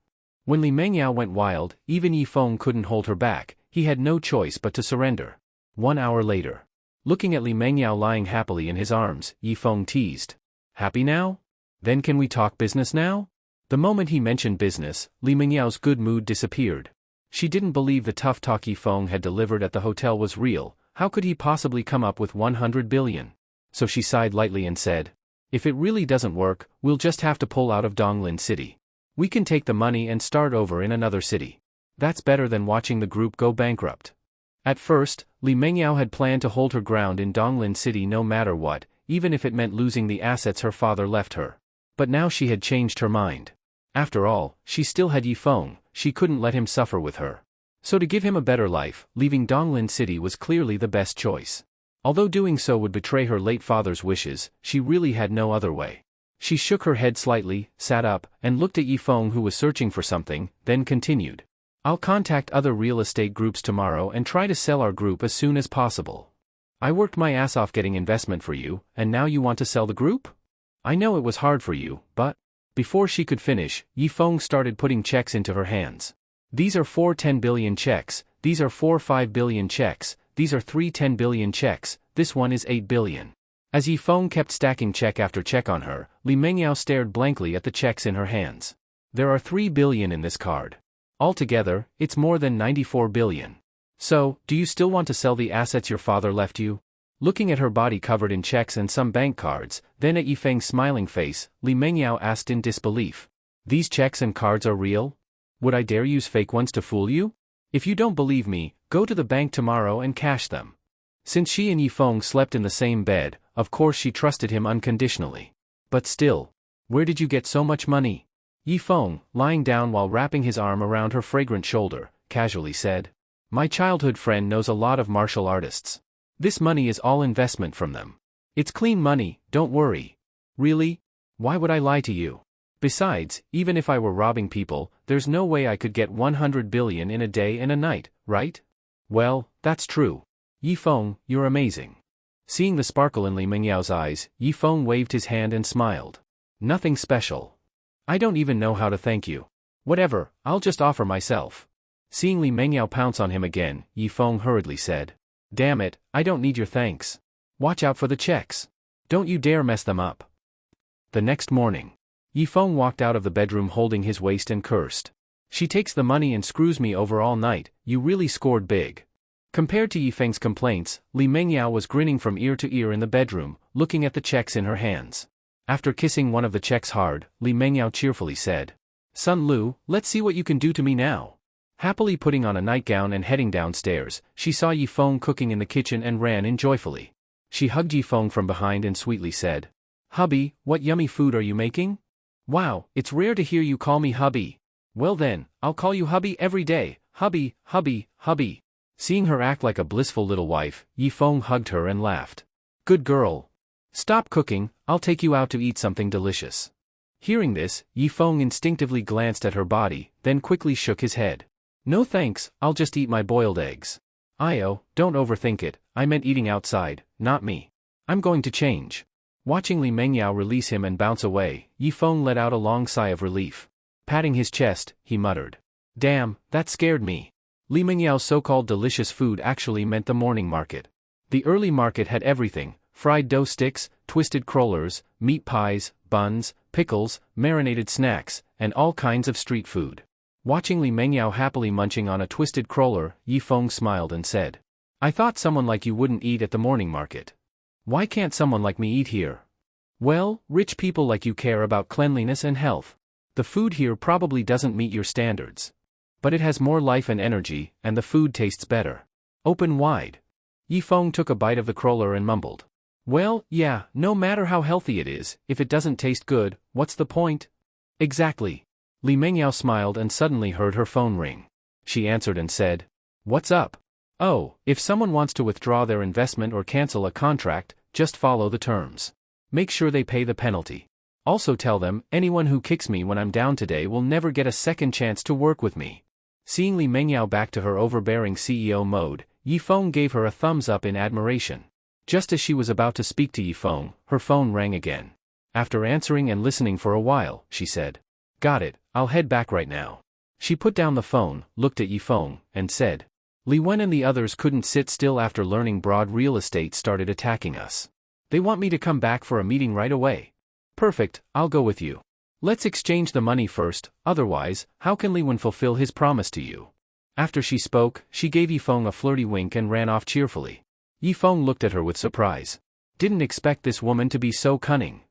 When Li Mengyao went wild, even Yifeng couldn't hold her back. He had no choice but to surrender. 1 hour later. Looking at Li Mengyao lying happily in his arms, Yifeng teased. Happy now? Then can we talk business now? The moment he mentioned business, Li Mengyao's good mood disappeared. She didn't believe the tough talk Yifeng had delivered at the hotel was real. How could he possibly come up with 100 billion? So she sighed lightly and said, If it really doesn't work, we'll just have to pull out of Donglin City. We can take the money and start over in another city. That's better than watching the group go bankrupt. At first, Li Mengyao had planned to hold her ground in Donglin City no matter what, even if it meant losing the assets her father left her. But now she had changed her mind. After all, she still had Yifeng, she couldn't let him suffer with her. So to give him a better life, leaving Donglin City was clearly the best choice. Although doing so would betray her late father's wishes, she really had no other way. She shook her head slightly, sat up, and looked at Yifeng who was searching for something, then continued. I'll contact other real estate groups tomorrow and try to sell our group as soon as possible. I worked my ass off getting investment for you, and now you want to sell the group? I know it was hard for you, but... Before she could finish, Yifeng started putting checks into her hands. These are 4 10 billion checks, these are 4 5 billion checks, these are 3 10 billion checks, this one is 8 billion. As Yifeng kept stacking check after check on her, Li Mengyao stared blankly at the checks in her hands. There are 3 billion in this card. Altogether, it's more than 94 billion. So, do you still want to sell the assets your father left you? Looking at her body covered in checks and some bank cards, then at Yifeng's smiling face, Li Mengyao asked in disbelief. These checks and cards are real? Would I dare use fake ones to fool you? If you don't believe me, go to the bank tomorrow and cash them. Since she and Yifeng slept in the same bed, of course she trusted him unconditionally. But still, where did you get so much money? Yifeng, lying down while wrapping his arm around her fragrant shoulder, casually said. My childhood friend knows a lot of martial artists. This money is all investment from them. It's clean money, don't worry. Really? Why would I lie to you? Besides, even if I were robbing people, there's no way I could get 100 billion in a day and a night, right? Well, that's true. Yifeng, you're amazing. Seeing the sparkle in Li Mengyao's eyes, Yi Feng waved his hand and smiled. Nothing special. I don't even know how to thank you. Whatever, I'll just offer myself. Seeing Li Mengyao pounce on him again, Yi Feng hurriedly said. Damn it, I don't need your thanks. Watch out for the checks. Don't you dare mess them up. The next morning, Yi Feng walked out of the bedroom holding his waist and cursed. She takes the money and screws me over all night, you really scored big. Compared to Yi Feng's complaints, Li Mengyao was grinning from ear to ear in the bedroom, looking at the checks in her hands. After kissing one of the checks hard, Li Mengyao cheerfully said. Sun Lu, let's see what you can do to me now. Happily putting on a nightgown and heading downstairs, she saw Yi Feng cooking in the kitchen and ran in joyfully. She hugged Yi Feng from behind and sweetly said. Hubby, what yummy food are you making? Wow, it's rare to hear you call me hubby. Well then, I'll call you hubby every day, hubby, hubby, hubby. Seeing her act like a blissful little wife, Yi Feng hugged her and laughed. Good girl. Stop cooking, I'll take you out to eat something delicious. Hearing this, Yi Feng instinctively glanced at her body, then quickly shook his head. No thanks, I'll just eat my boiled eggs. Io, don't overthink it, I meant eating outside, not me. I'm going to change. Watching Li Mengyao release him and bounce away, Yi Feng let out a long sigh of relief. Patting his chest, he muttered. Damn, that scared me. Li Mengyao's so-called delicious food actually meant the morning market. The early market had everything, fried dough sticks, twisted crullers, meat pies, buns, pickles, marinated snacks, and all kinds of street food. Watching Li Mengyao happily munching on a twisted cruller, Yi Feng smiled and said. I thought someone like you wouldn't eat at the morning market. Why can't someone like me eat here? Well, rich people like you care about cleanliness and health. The food here probably doesn't meet your standards. But it has more life and energy, and the food tastes better. Open wide. Yi Feng took a bite of the cruller and mumbled. Well, yeah, no matter how healthy it is, if it doesn't taste good, what's the point? Exactly. Li Mengyao smiled and suddenly heard her phone ring. She answered and said. What's up? Oh, if someone wants to withdraw their investment or cancel a contract, just follow the terms. Make sure they pay the penalty. Also tell them, anyone who kicks me when I'm down today will never get a second chance to work with me. Seeing Li Mengyao back to her overbearing CEO mode, Yi Feng gave her a thumbs up in admiration. Just as she was about to speak to Yi Feng, her phone rang again. After answering and listening for a while, she said. Got it, I'll head back right now. She put down the phone, looked at Yi Feng, and said. Li Wen and the others couldn't sit still after learning Broad Real Estate started attacking us. They want me to come back for a meeting right away. Perfect, I'll go with you. Let's exchange the money first, otherwise, how can Li Wen fulfill his promise to you? After she spoke, she gave Yi Feng a flirty wink and ran off cheerfully. Yi Feng looked at her with surprise. Didn't expect this woman to be so cunning.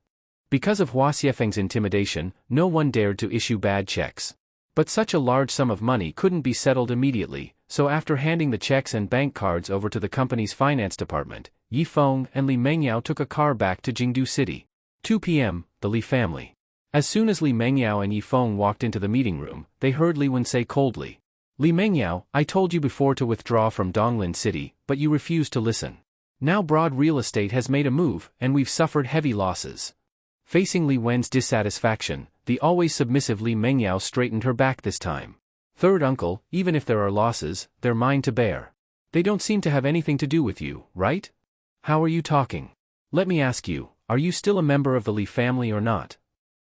Because of Hua Xiefeng's intimidation, no one dared to issue bad checks. But such a large sum of money couldn't be settled immediately, so after handing the checks and bank cards over to the company's finance department, Yi Feng and Li Mengyao took a car back to Jingdu City. 2 p.m., the Li family. As soon as Li Mengyao and Yi Feng walked into the meeting room, they heard Li Wen say coldly. Li Mengyao, I told you before to withdraw from Donglin City, but you refused to listen. Now Broad Real Estate has made a move, and we've suffered heavy losses. Facing Li Wen's dissatisfaction, the always submissive Li Mengyao straightened her back this time. Third uncle, even if there are losses, they're mine to bear. They don't seem to have anything to do with you, right? How are you talking? Let me ask you, are you still a member of the Li family or not?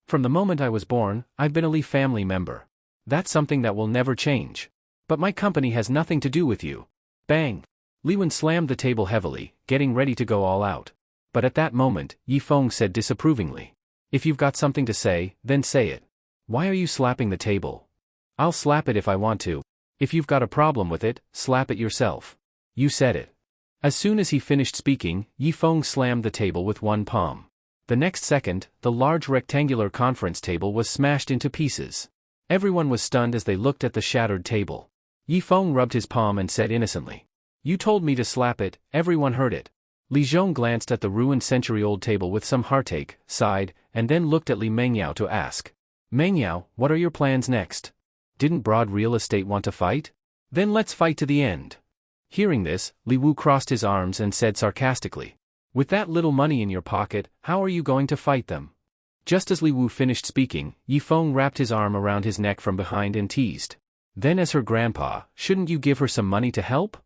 From the moment I was born, I've been a Li family member. That's something that will never change. But my company has nothing to do with you. Bang! Li Wen slammed the table heavily, getting ready to go all out. But at that moment, Yi Feng said disapprovingly. If you've got something to say, then say it. Why are you slapping the table? I'll slap it if I want to. If you've got a problem with it, slap it yourself. You said it. As soon as he finished speaking, Yi Feng slammed the table with one palm. The next second, the large rectangular conference table was smashed into pieces. Everyone was stunned as they looked at the shattered table. Yi Feng rubbed his palm and said innocently. You told me to slap it, everyone heard it. Li Zhong glanced at the ruined century-old table with some heartache, sighed, and then looked at Li Mengyao to ask. Mengyao, what are your plans next? Didn't Broad Real Estate want to fight? Then let's fight to the end. Hearing this, Li Wu crossed his arms and said sarcastically. With that little money in your pocket, how are you going to fight them? Just as Li Wu finished speaking, Yi Feng wrapped his arm around his neck from behind and teased. Then as her grandpa, shouldn't you give her some money to help?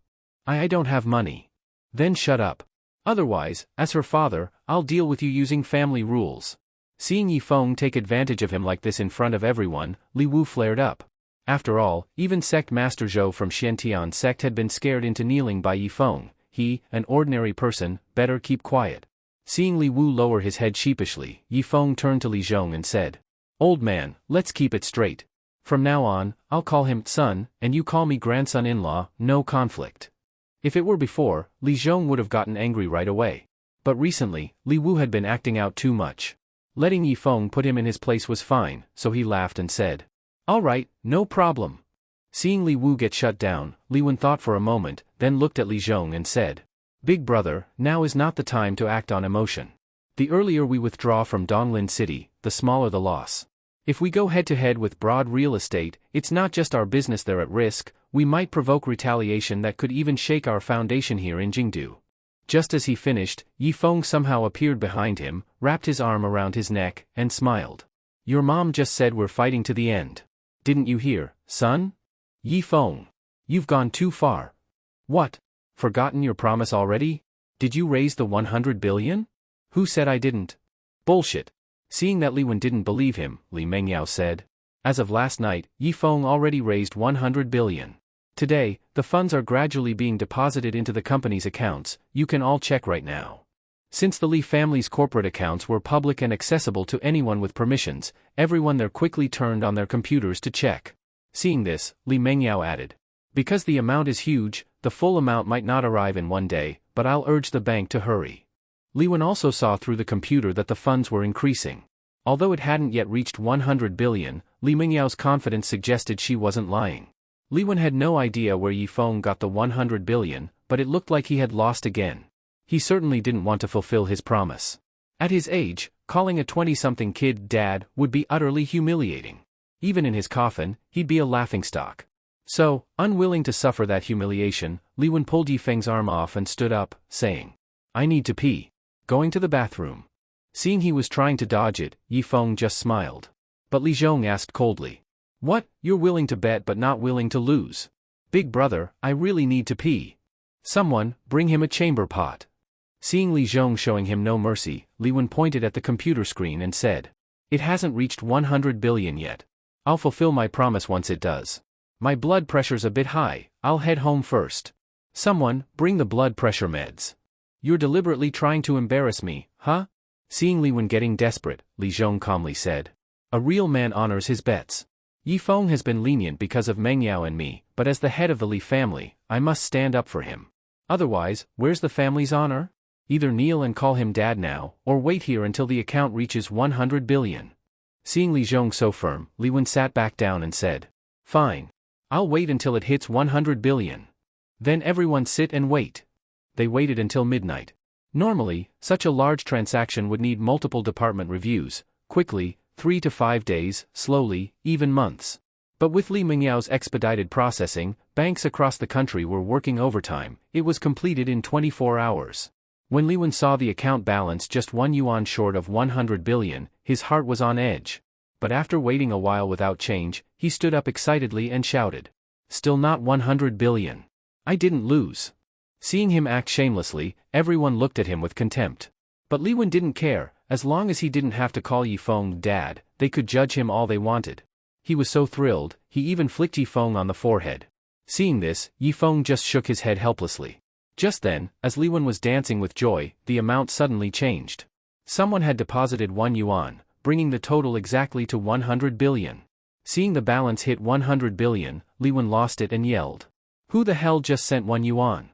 I don't have money. Then shut up. Otherwise, as her father, I'll deal with you using family rules. Seeing Yi Feng take advantage of him like this in front of everyone, Li Wu flared up. After all, even sect master Zhou from Xiantian sect had been scared into kneeling by Yi Feng. He, an ordinary person, better keep quiet. Seeing Li Wu lower his head sheepishly, Yi Feng turned to Li Zhong and said, "Old man, let's keep it straight. From now on, I'll call him son, and you call me grandson-in-law, no conflict." If it were before, Li Zhong would have gotten angry right away. But recently, Li Wu had been acting out too much. Letting Yi Feng put him in his place was fine, so he laughed and said, "All right, no problem." Seeing Li Wu get shut down, Li Wen thought for a moment, then looked at Li Zhong and said, "Big brother, now is not the time to act on emotion. The earlier we withdraw from Donglin City, the smaller the loss. If we go head-to-head with Broad Real Estate, it's not just our business they're at risk, we might provoke retaliation that could even shake our foundation here in Jingdu." Just as he finished, Yi Feng somehow appeared behind him, wrapped his arm around his neck, and smiled. "Your mom just said we're fighting to the end. Didn't you hear, son? Yi Feng. You've gone too far." "What? Forgotten your promise already? Did you raise the 100 billion? Who said I didn't?" "Bullshit." Seeing that Li Wen didn't believe him, Li Mengyao said, "As of last night, Yi Feng already raised 100 billion. Today, the funds are gradually being deposited into the company's accounts, you can all check right now." Since the Li family's corporate accounts were public and accessible to anyone with permissions, everyone there quickly turned on their computers to check. Seeing this, Li Mengyao added, "Because the amount is huge, the full amount might not arrive in one day, but I'll urge the bank to hurry." Li Wen also saw through the computer that the funds were increasing. Although it hadn't yet reached 100 billion, Li Mengyao's confidence suggested she wasn't lying. Li Wen had no idea where Yi Feng got the 100 billion, but it looked like he had lost again. He certainly didn't want to fulfill his promise. At his age, calling a 20-something kid dad would be utterly humiliating. Even in his coffin, he'd be a laughingstock. So, unwilling to suffer that humiliation, Li Wen pulled Yi Feng's arm off and stood up, saying, "I need to pee. Going to the bathroom." Seeing he was trying to dodge it, Yi Feng just smiled. But Li Zhong asked coldly, "What, you're willing to bet but not willing to lose? Big brother, I really need to pee. Someone, bring him a chamber pot." Seeing Li Zhong showing him no mercy, Li Wen pointed at the computer screen and said, "It hasn't reached 100 billion yet. I'll fulfill my promise once it does. My blood pressure's a bit high, I'll head home first. Someone, bring the blood pressure meds. You're deliberately trying to embarrass me, huh?" Seeing Li Wen getting desperate, Li Zhong calmly said, "A real man honors his bets. Yi Feng has been lenient because of Mengyao and me, but as the head of the Li family, I must stand up for him. Otherwise, where's the family's honor? Either kneel and call him dad now, or wait here until the account reaches 100 billion. Seeing Li Zhong so firm, Li Wen sat back down and said, "Fine. I'll wait until it hits 100 billion. Then everyone sit and wait." They waited until midnight. Normally, such a large transaction would need multiple department reviews, quickly, 3 to 5 days, slowly, even months. But with Li Mengyao's expedited processing, banks across the country were working overtime. It was completed in 24 hours. When Li Wen saw the account balance just 1 yuan short of 100 billion, his heart was on edge. But after waiting a while without change, he stood up excitedly and shouted, "Still not 100 billion. I didn't lose." Seeing him act shamelessly, everyone looked at him with contempt. But Li Wen didn't care. As long as he didn't have to call Yi Feng dad, they could judge him all they wanted. He was so thrilled, he even flicked Yi Feng on the forehead. Seeing this, Yi Feng just shook his head helplessly. Just then, as Li Wen was dancing with joy, the amount suddenly changed. Someone had deposited 1 yuan, bringing the total exactly to 100 billion. Seeing the balance hit 100 billion, Li Wen lost it and yelled, "Who the hell just sent 1 yuan?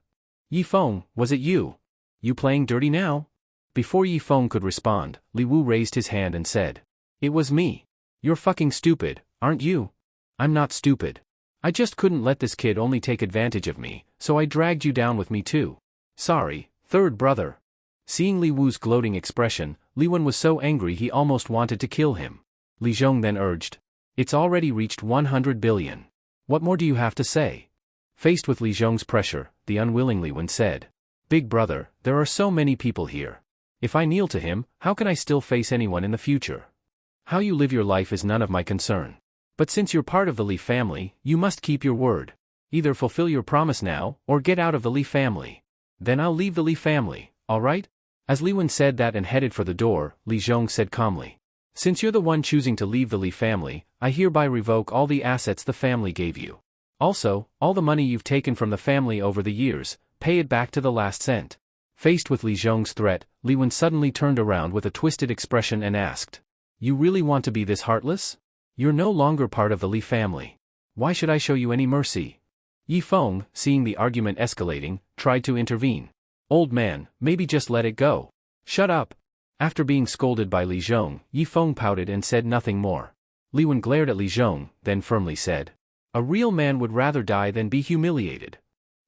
Yi Feng, was it you? You playing dirty now?" Before Yi Feng could respond, Li Wu raised his hand and said, "It was me. You're fucking stupid, aren't you?" "I'm not stupid. I just couldn't let this kid only take advantage of me, so I dragged you down with me too. Sorry, third brother." Seeing Li Wu's gloating expression, Li Wen was so angry he almost wanted to kill him. Li Zhong then urged, "It's already reached 100 billion. What more do you have to say?" Faced with Li Zhong's pressure, the unwilling Li Wen said, "Big brother, there are so many people here. If I kneel to him, how can I still face anyone in the future? How you live your life is none of my concern. But since you're part of the Li family, you must keep your word. Either fulfill your promise now, or get out of the Li family. Then I'll leave the Li family, alright? As Li Wen said that and headed for the door, Li Zhong said calmly. Since you're the one choosing to leave the Li family, I hereby revoke all the assets the family gave you. Also, all the money you've taken from the family over the years, pay it back to the last cent. Faced with Li Zhong's threat, Li Wen suddenly turned around with a twisted expression and asked, "You really want to be this heartless? You're no longer part of the Li family. Why should I show you any mercy?" Yi Feng, seeing the argument escalating, tried to intervene. "Old man, maybe just let it go." "Shut up." After being scolded by Li Zhong, Yi Feng pouted and said nothing more. Li Wen glared at Li Zhong, then firmly said, "A real man would rather die than be humiliated."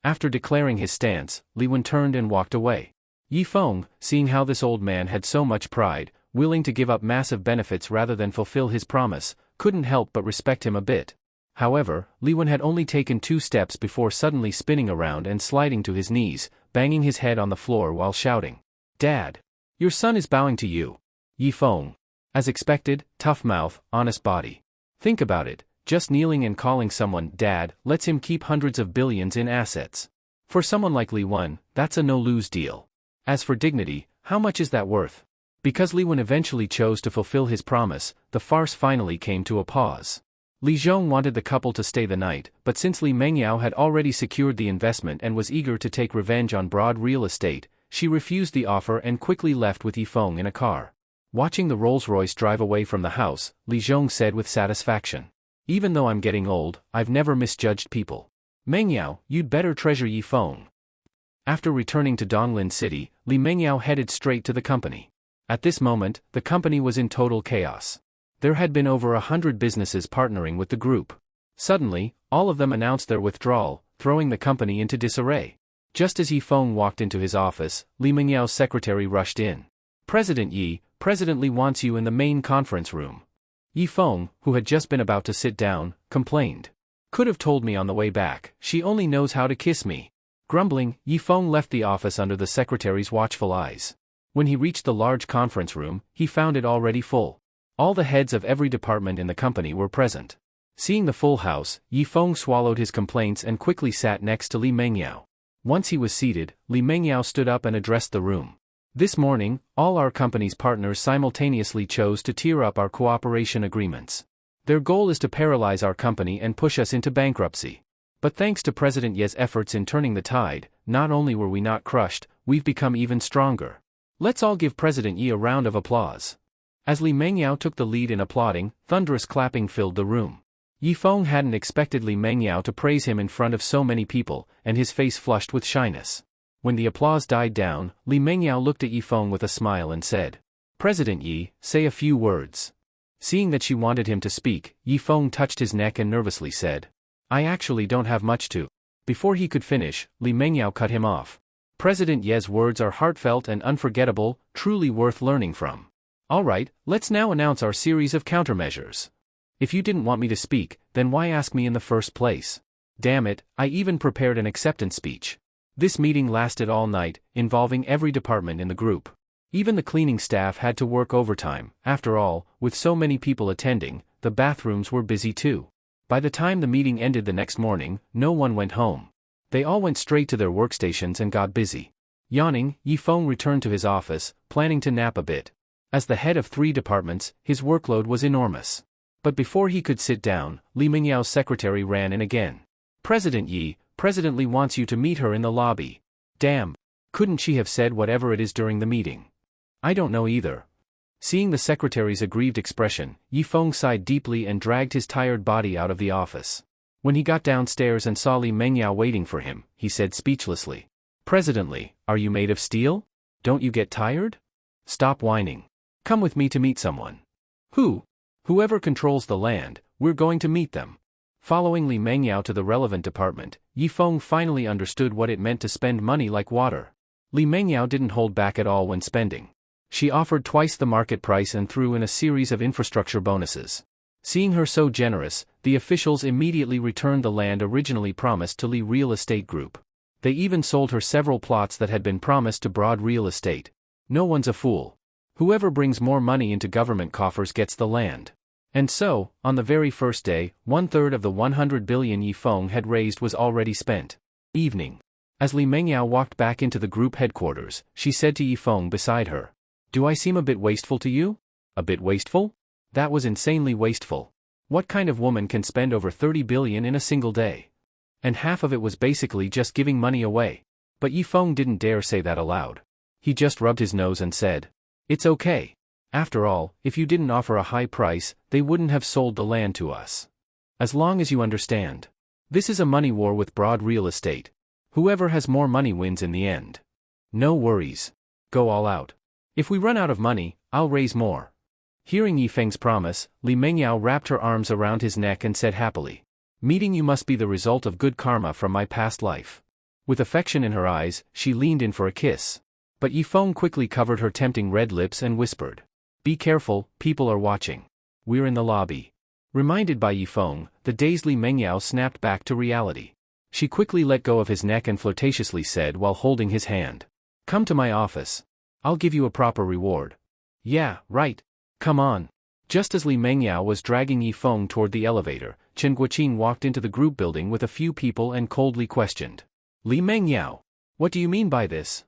After declaring his stance, Li Wen turned and walked away. Yi Feng, seeing how this old man had so much pride, willing to give up massive benefits rather than fulfill his promise, couldn't help but respect him a bit. However, Li Wen had only taken 2 steps before suddenly spinning around and sliding to his knees, banging his head on the floor while shouting, "Dad! Your son is bowing to you." Yi Feng. As expected, tough mouth, honest body. Think about it, just kneeling and calling someone Dad lets him keep hundreds of billions in assets. For someone like Li Wen, that's a no-lose deal. As for dignity, how much is that worth? Because Li Wen eventually chose to fulfill his promise, the farce finally came to a pause. Li Zhong wanted the couple to stay the night, but since Li Mengyao had already secured the investment and was eager to take revenge on Broad Real Estate, she refused the offer and quickly left with Yi Feng in a car. Watching the Rolls-Royce drive away from the house, Li Zhong said with satisfaction, "Even though I'm getting old, I've never misjudged people. Mengyao, you'd better treasure Yi Feng." After returning to Donglin City, Li Mengyao headed straight to the company. At this moment, the company was in total chaos. There had been over 100 businesses partnering with the group. Suddenly, all of them announced their withdrawal, throwing the company into disarray. Just as Yi Feng walked into his office, Li Mengyao's secretary rushed in. "President Yi, President Li wants you in the main conference room." Yi Feng, who had just been about to sit down, complained. "Could have told me on the way back, she only knows how to kiss me." Grumbling, Yi Feng left the office under the secretary's watchful eyes. When he reached the large conference room, he found it already full. All the heads of every department in the company were present. Seeing the full house, Yi Feng swallowed his complaints and quickly sat next to Li Mengyao. Once he was seated, Li Mengyao stood up and addressed the room. "This morning, all our company's partners simultaneously chose to tear up our cooperation agreements. Their goal is to paralyze our company and push us into bankruptcy. But thanks to President Ye's efforts in turning the tide, not only were we not crushed, we've become even stronger. Let's all give President Yi a round of applause." As Li Mengyao took the lead in applauding, thunderous clapping filled the room. Yi Feng hadn't expected Li Mengyao to praise him in front of so many people, and his face flushed with shyness. When the applause died down, Li Mengyao looked at Yi Feng with a smile and said, "President Yi, say a few words." Seeing that she wanted him to speak, Yi Feng touched his neck and nervously said, "I actually don't have much to." Before he could finish, Li Mengyao cut him off. "President Ye's words are heartfelt and unforgettable, truly worth learning from. Alright, let's now announce our series of countermeasures. If you didn't want me to speak, then why ask me in the first place? Damn it, I even prepared an acceptance speech." This meeting lasted all night, involving every department in the group. Even the cleaning staff had to work overtime. After all, with so many people attending, the bathrooms were busy too. By the time the meeting ended the next morning, no one went home. They all went straight to their workstations and got busy. Yawning, Yi Feng returned to his office, planning to nap a bit. As the head of 3 departments, his workload was enormous. But before he could sit down, Li Mengyao's secretary ran in again. "President Yi, President Li wants you to meet her in the lobby." Damn. Couldn't she have said whatever it is during the meeting? I don't know either. Seeing the secretary's aggrieved expression, Yi Feng sighed deeply and dragged his tired body out of the office. When he got downstairs and saw Li Mengyao waiting for him, he said speechlessly, "President Li, are you made of steel? Don't you get tired? Stop whining. Come with me to meet someone." "Who?" "Whoever controls the land, we're going to meet them." Following Li Mengyao to the relevant department, Yi Feng finally understood what it meant to spend money like water. Li Mengyao didn't hold back at all when spending. She offered twice the market price and threw in a series of infrastructure bonuses. Seeing her so generous, the officials immediately returned the land originally promised to Li Real Estate Group. They even sold her several plots that had been promised to Broad Real Estate. No one's a fool. Whoever brings more money into government coffers gets the land. And so, on the very first day, 1/3 of the 100 billion Yi Feng had raised was already spent. Evening. As Li Mengyao walked back into the group headquarters, she said to Yifeng beside her. Do I seem a bit wasteful to you? A bit wasteful? That was insanely wasteful. What kind of woman can spend over 30 billion in a single day? And half of it was basically just giving money away. But Yifeng didn't dare say that aloud. He just rubbed his nose and said, It's okay. After all, if you didn't offer a high price, they wouldn't have sold the land to us. As long as you understand. This is a money war with broad real estate. Whoever has more money wins in the end. No worries. Go all out. If we run out of money, I'll raise more. Hearing Yifeng's promise, Li Mengyao wrapped her arms around his neck and said happily, Meeting you must be the result of good karma from my past life. With affection in her eyes, she leaned in for a kiss. But Yifeng quickly covered her tempting red lips and whispered, Be careful, people are watching. We're in the lobby. Reminded by Yifeng, the dazed Li Mengyao snapped back to reality. She quickly let go of his neck and flirtatiously said while holding his hand, Come to my office. I'll give you a proper reward. Yeah, right. Come on. Just as Li Mengyao was dragging Yifeng toward the elevator, Chen Guoqing walked into the group building with a few people and coldly questioned. Li Mengyao, what do you mean by this?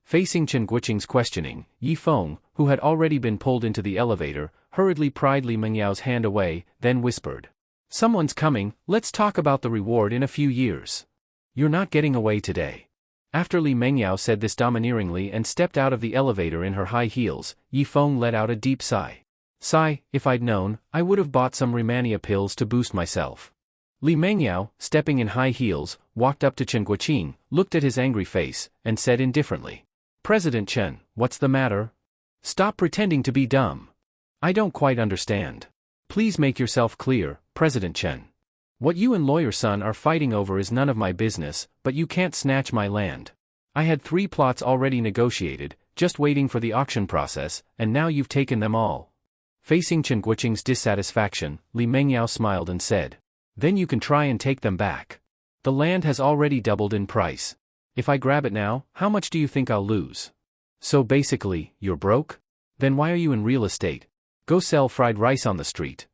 Facing Chen Guoqing's questioning, Yifeng, who had already been pulled into the elevator, hurriedly pried Li Mengyao's hand away, then whispered. Someone's coming, let's talk about the reward in a few years. You're not getting away today. After Li Mengyao said this domineeringly and stepped out of the elevator in her high heels, Yifeng let out a deep sigh. Sigh, if I'd known, I would have bought some Rehmannia pills to boost myself. Li Mengyao, stepping in high heels, walked up to Chen Guoqing, looked at his angry face, and said indifferently. President Chen, what's the matter? Stop pretending to be dumb. I don't quite understand. Please make yourself clear, President Chen. What you and Lawyer Sun are fighting over is none of my business, but you can't snatch my land. I had 3 plots already negotiated, just waiting for the auction process, and now you've taken them all. Facing Chen Guoqing's dissatisfaction, Li Mengyao smiled and said. Then you can try and take them back. The land has already doubled in price. If I grab it now, how much do you think I'll lose? So basically, you're broke? Then why are you in real estate? Go sell fried rice on the street.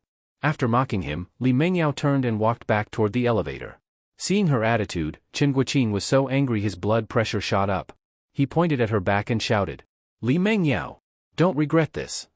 After mocking him, Li Mengyao turned and walked back toward the elevator. Seeing her attitude, Chen Guoqing was so angry his blood pressure shot up. He pointed at her back and shouted, Li Mengyao, don't regret this.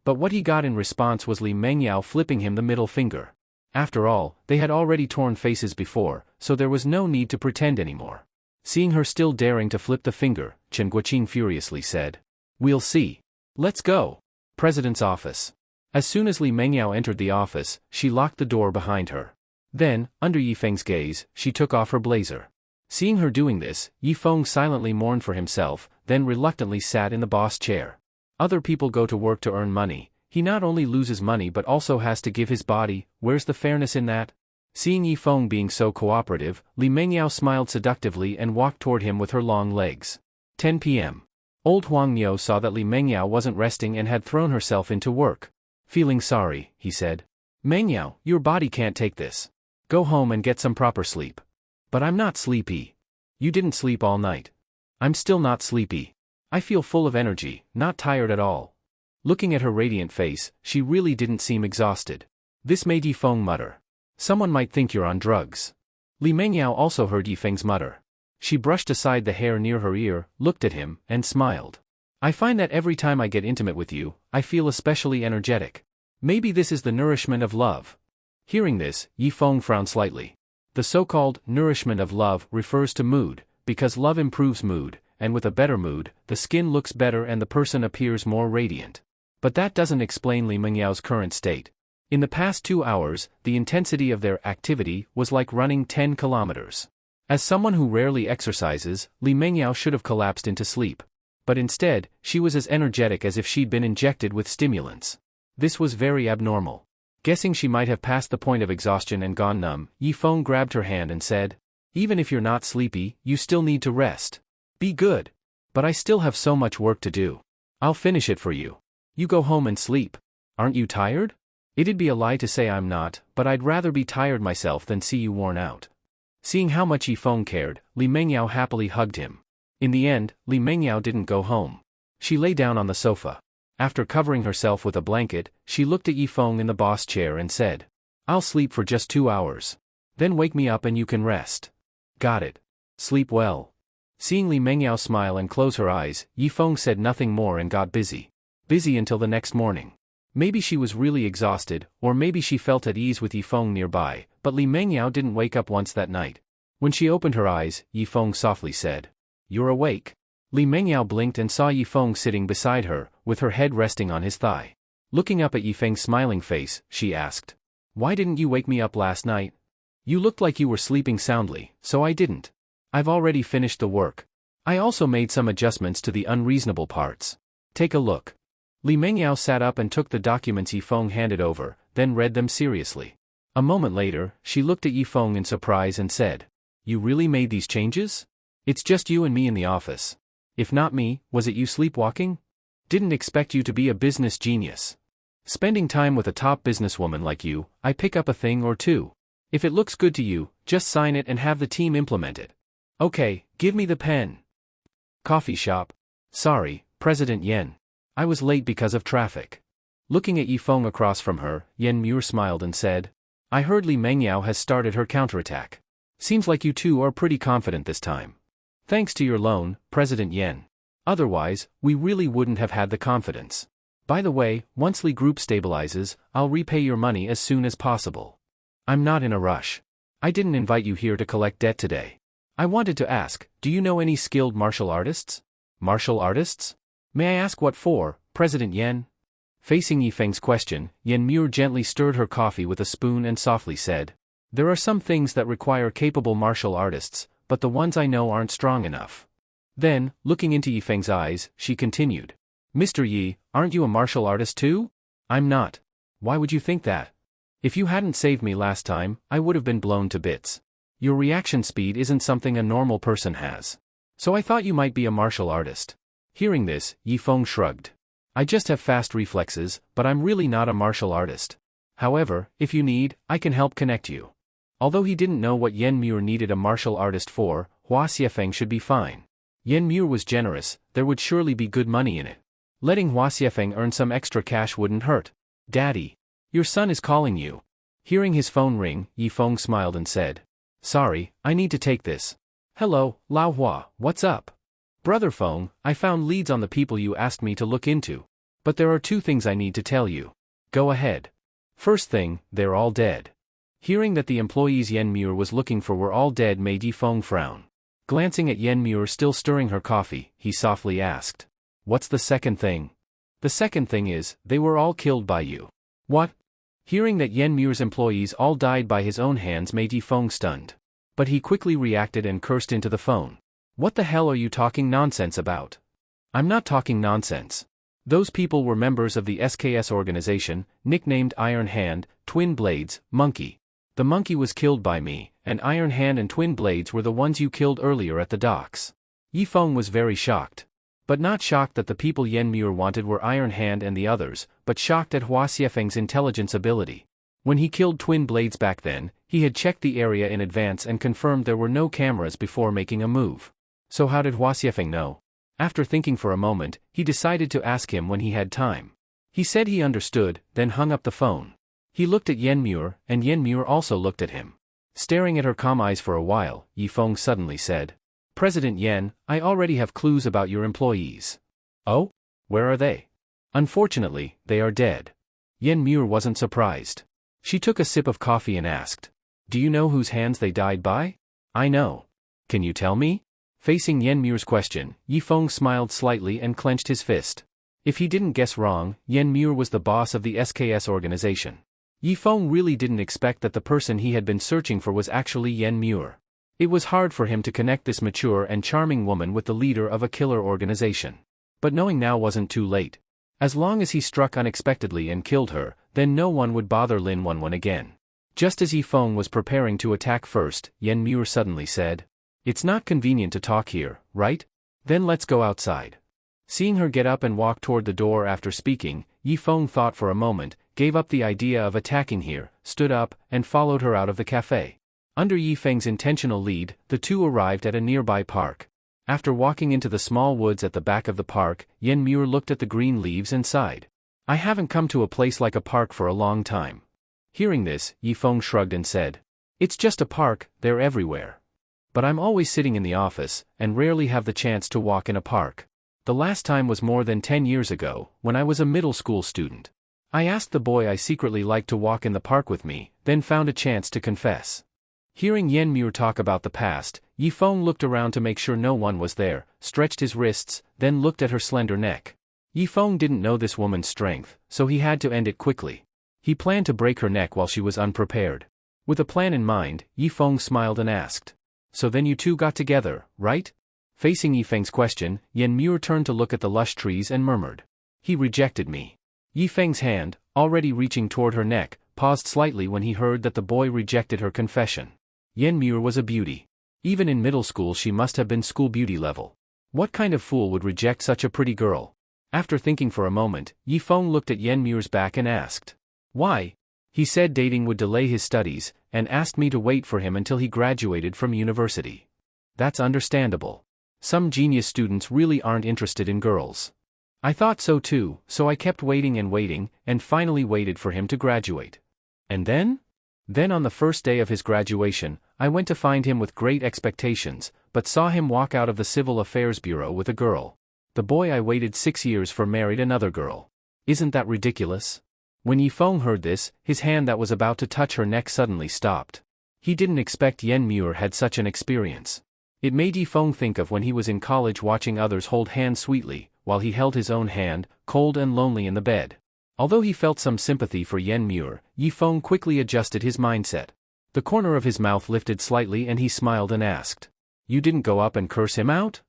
But what he got in response was Li Mengyao flipping him the middle finger. After all, they had already torn faces before, so there was no need to pretend anymore. Seeing her still daring to flip the finger, Chen Guoqing furiously said, We'll see. Let's go. President's office. As soon as Li Mengyao entered the office, she locked the door behind her. Then, under Yifeng's gaze, she took off her blazer. Seeing her doing this, Yifeng silently mourned for himself, then reluctantly sat in the boss chair. Other people go to work to earn money. He not only loses money but also has to give his body. Where's the fairness in that? Seeing Yifeng being so cooperative, Li Mengyao smiled seductively and walked toward him with her long legs. 10 p.m. Old Huang Niu saw that Li Mengyao wasn't resting and had thrown herself into work. Feeling sorry, he said. Mengyao, your body can't take this. Go home and get some proper sleep. But I'm not sleepy. You didn't sleep all night. I'm still not sleepy. I feel full of energy, not tired at all. Looking at her radiant face, she really didn't seem exhausted. This made Yifeng mutter. Someone might think you're on drugs. Li Mengyao also heard Yifeng's mutter. She brushed aside the hair near her ear, looked at him, and smiled. I find that every time I get intimate with you, I feel especially energetic. Maybe this is the nourishment of love. Hearing this, Yifeng frowned slightly. The so-called nourishment of love refers to mood, because love improves mood, and with a better mood, the skin looks better and the person appears more radiant. But that doesn't explain Li Mengyao's current state. In the past 2 hours, the intensity of their activity was like running 10 kilometers. As someone who rarely exercises, Li Mengyao should have collapsed into sleep. But instead, she was as energetic as if she'd been injected with stimulants. This was very abnormal. Guessing she might have passed the point of exhaustion and gone numb, Yifeng grabbed her hand and said, Even if you're not sleepy, you still need to rest. Be good. But I still have so much work to do. I'll finish it for you. You go home and sleep. Aren't you tired? It'd be a lie to say I'm not, but I'd rather be tired myself than see you worn out. Seeing how much Yifeng cared, Li Mengyao happily hugged him. In the end, Li Mengyao didn't go home. She lay down on the sofa. After covering herself with a blanket, she looked at Yifeng in the boss chair and said, I'll sleep for just 2 hours. Then wake me up and you can rest. Got it. Sleep well. Seeing Li Mengyao smile and close her eyes, Yifeng said nothing more and got busy. Busy until the next morning. Maybe she was really exhausted, or maybe she felt at ease with Yifeng nearby, but Li Mengyao didn't wake up once that night. When she opened her eyes, Yifeng softly said, "You're awake." Li Mengyao blinked and saw Yifeng sitting beside her, with her head resting on his thigh. Looking up at Yifeng's smiling face, she asked, "Why didn't you wake me up last night? You looked like you were sleeping soundly, so I didn't. I've already finished the work. I also made some adjustments to the unreasonable parts. Take a look." Li Mengyao sat up and took the documents Yifeng handed over, then read them seriously. A moment later, she looked at Yifeng in surprise and said, "You really made these changes? It's just you and me in the office. If not me, was it you sleepwalking? Didn't expect you to be a business genius. Spending time with a top businesswoman like you, I pick up a thing or two. If it looks good to you, just sign it and have the team implement it. Okay, give me the pen." Coffee shop. "Sorry, President Yen. I was late because of traffic." Looking at Yifeng across from her, Yen Muir smiled and said, "I heard Li Mengyao has started her counterattack. Seems like you two are pretty confident this time. Thanks to your loan, President Yen. Otherwise, we really wouldn't have had the confidence. By the way, once Li Group stabilizes, I'll repay your money as soon as possible. I'm not in a rush. I didn't invite you here to collect debt today. I wanted to ask, do you know any skilled martial artists?" "Martial artists? May I ask what for, President Yen?" Facing Yifeng's question, Yen Muir gently stirred her coffee with a spoon and softly said, "There are some things that require capable martial artists, but the ones I know aren't strong enough." Then, looking into Yifeng's eyes, she continued, "Mr. Yi, aren't you a martial artist too?" "I'm not. Why would you think that? If you hadn't saved me last time, I would have been blown to bits. Your reaction speed isn't something a normal person has. So I thought you might be a martial artist." Hearing this, Yifeng shrugged. "I just have fast reflexes, but I'm really not a martial artist. However, if you need, I can help connect you." Although he didn't know what Yen Muir needed a martial artist for, Hua Xiefeng should be fine. Yen Muir was generous, there would surely be good money in it. Letting Hua Xiefeng earn some extra cash wouldn't hurt. "Daddy. Your son is calling you." Hearing his phone ring, Yifeng smiled and said, "Sorry, I need to take this." "Hello, Lao Hua, what's up?" "Brother Feng, I found leads on the people you asked me to look into. But there are two things I need to tell you." "Go ahead." "First thing, they're all dead." Hearing that the employees Yen Muir was looking for were all dead made Yifeng frown. Glancing at Yen Muir still stirring her coffee, he softly asked, "What's the second thing?" "The second thing is, they were all killed by you." "What?" Hearing that Yen Muir's employees all died by his own hands made Yifeng stunned. But he quickly reacted and cursed into the phone. "What the hell are you talking nonsense about?" "I'm not talking nonsense. Those people were members of the SKS organization, nicknamed Iron Hand, Twin Blades, Monkey. The monkey was killed by me, and Iron Hand and Twin Blades were the ones you killed earlier at the docks." Yifeng was very shocked. But not shocked that the people Yen Muir wanted were Iron Hand and the others, but shocked at Hua Xiefeng's intelligence ability. When he killed Twin Blades back then, he had checked the area in advance and confirmed there were no cameras before making a move. So how did Hua Xiefeng know? After thinking for a moment, he decided to ask him when he had time. He said he understood, then hung up the phone. He looked at Yen Muir, and Yen Muir also looked at him. Staring at her calm eyes for a while, Yifeng suddenly said, "President Yen, I already have clues about your employees." "Oh? Where are they?" "Unfortunately, they are dead." Yen Muir wasn't surprised. She took a sip of coffee and asked, "Do you know whose hands they died by?" "I know. Can you tell me?" Facing Yen Muir's question, Yifeng smiled slightly and clenched his fist. If he didn't guess wrong, Yen Muir was the boss of the SKS organization. Yifeng really didn't expect that the person he had been searching for was actually Yen Muir. It was hard for him to connect this mature and charming woman with the leader of a killer organization. But knowing now wasn't too late. As long as he struck unexpectedly and killed her, then no one would bother Lin Wanwan again. Just as Yifeng was preparing to attack first, Yen Muir suddenly said, "It's not convenient to talk here, right? Then let's go outside." Seeing her get up and walk toward the door after speaking, Yifeng thought for a moment, gave up the idea of attacking here, stood up, and followed her out of the cafe. Under Yifeng's intentional lead, the two arrived at a nearby park. After walking into the small woods at the back of the park, Yen Muir looked at the green leaves and sighed. "I haven't come to a place like a park for a long time." Hearing this, Yifeng shrugged and said, "It's just a park, they're everywhere." But I'm always sitting in the office, and rarely have the chance to walk in a park. The last time was more than 10 years ago, when I was a middle school student. I asked the boy I secretly liked to walk in the park with me, then found a chance to confess. Hearing Yen Muir talk about the past, Yifeng looked around to make sure no one was there, stretched his wrists, then looked at her slender neck. Yifeng didn't know this woman's strength, so he had to end it quickly. He planned to break her neck while she was unprepared. With a plan in mind, Yifeng smiled and asked, "So then you two got together, right?" Facing Yifeng's question, Yen Muir turned to look at the lush trees and murmured, "He rejected me." Yifeng's hand, already reaching toward her neck, paused slightly when he heard that the boy rejected her confession. Yen Muir was a beauty. Even in middle school she must have been school beauty level. What kind of fool would reject such a pretty girl? After thinking for a moment, Yifeng looked at Yen Muir's back and asked, "Why?" He said dating would delay his studies, and asked me to wait for him until he graduated from university. That's understandable. Some genius students really aren't interested in girls. I thought so too, so I kept waiting, and finally waited for him to graduate. And then? Then on the first day of his graduation, I went to find him with great expectations, but saw him walk out of the Civil Affairs Bureau with a girl. The boy I waited 6 years for married another girl. Isn't that ridiculous? When Yifeng heard this, his hand that was about to touch her neck suddenly stopped. He didn't expect Yen Muir had such an experience. It made Yifeng think of when he was in college watching others hold hands sweetly, while he held his own hand, cold and lonely in the bed. Although he felt some sympathy for Yen Muir, Yifeng quickly adjusted his mindset. The corner of his mouth lifted slightly and he smiled and asked, "You didn't go up and curse him out?"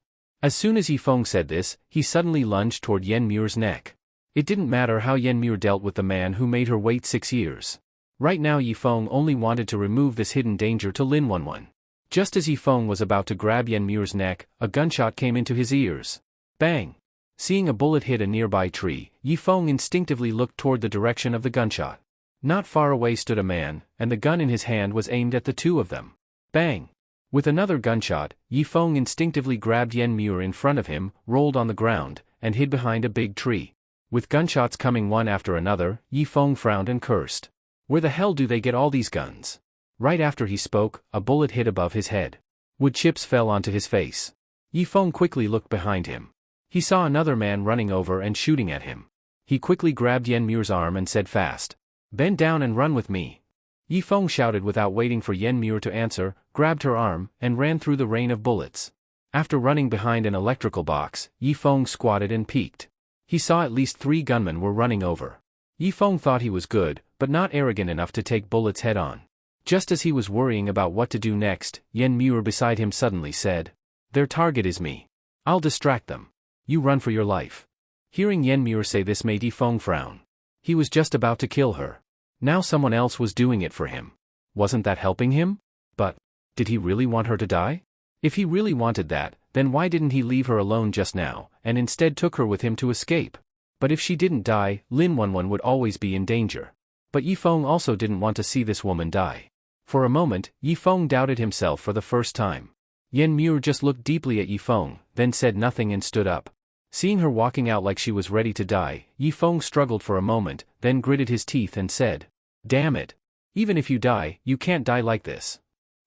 As soon as Yifeng said this, he suddenly lunged toward Yen Muir's neck. It didn't matter how Yen Muir dealt with the man who made her wait 6 years. Right now Yifeng only wanted to remove this hidden danger to Lin Wanwan. Just as Yifeng was about to grab Yen Muir's neck, a gunshot came into his ears. Bang! Seeing a bullet hit a nearby tree, Yifeng instinctively looked toward the direction of the gunshot. Not far away stood a man, and the gun in his hand was aimed at the two of them. Bang! With another gunshot, Yifeng instinctively grabbed Yen Muir in front of him, rolled on the ground, and hid behind a big tree. With gunshots coming one after another, Yifeng frowned and cursed. Where the hell do they get all these guns? Right after he spoke, a bullet hit above his head. Wood chips fell onto his face. Yifeng quickly looked behind him. He saw another man running over and shooting at him. He quickly grabbed Yen Muir's arm and said fast, "Bend down and run with me." Yifeng shouted without waiting for Yen Muir to answer, grabbed her arm, and ran through the rain of bullets. After running behind an electrical box, Yifeng squatted and peeked. He saw at least 3 gunmen were running over. Yifeng thought he was good, but not arrogant enough to take bullets head on. Just as he was worrying about what to do next, Yen Muir beside him suddenly said, "Their target is me. I'll distract them. You run for your life." Hearing Yen Muir say this made Yifeng frown. He was just about to kill her. Now someone else was doing it for him. Wasn't that helping him? But, did he really want her to die? If he really wanted that, then why didn't he leave her alone just now, and instead took her with him to escape? But if she didn't die, Lin Wanwan would always be in danger. But Yifeng also didn't want to see this woman die. For a moment, Yifeng doubted himself for the first time. Yen Muir just looked deeply at Yifeng, then said nothing and stood up. Seeing her walking out like she was ready to die, Yifeng struggled for a moment, then gritted his teeth and said, "Damn it. Even if you die, you can't die like this."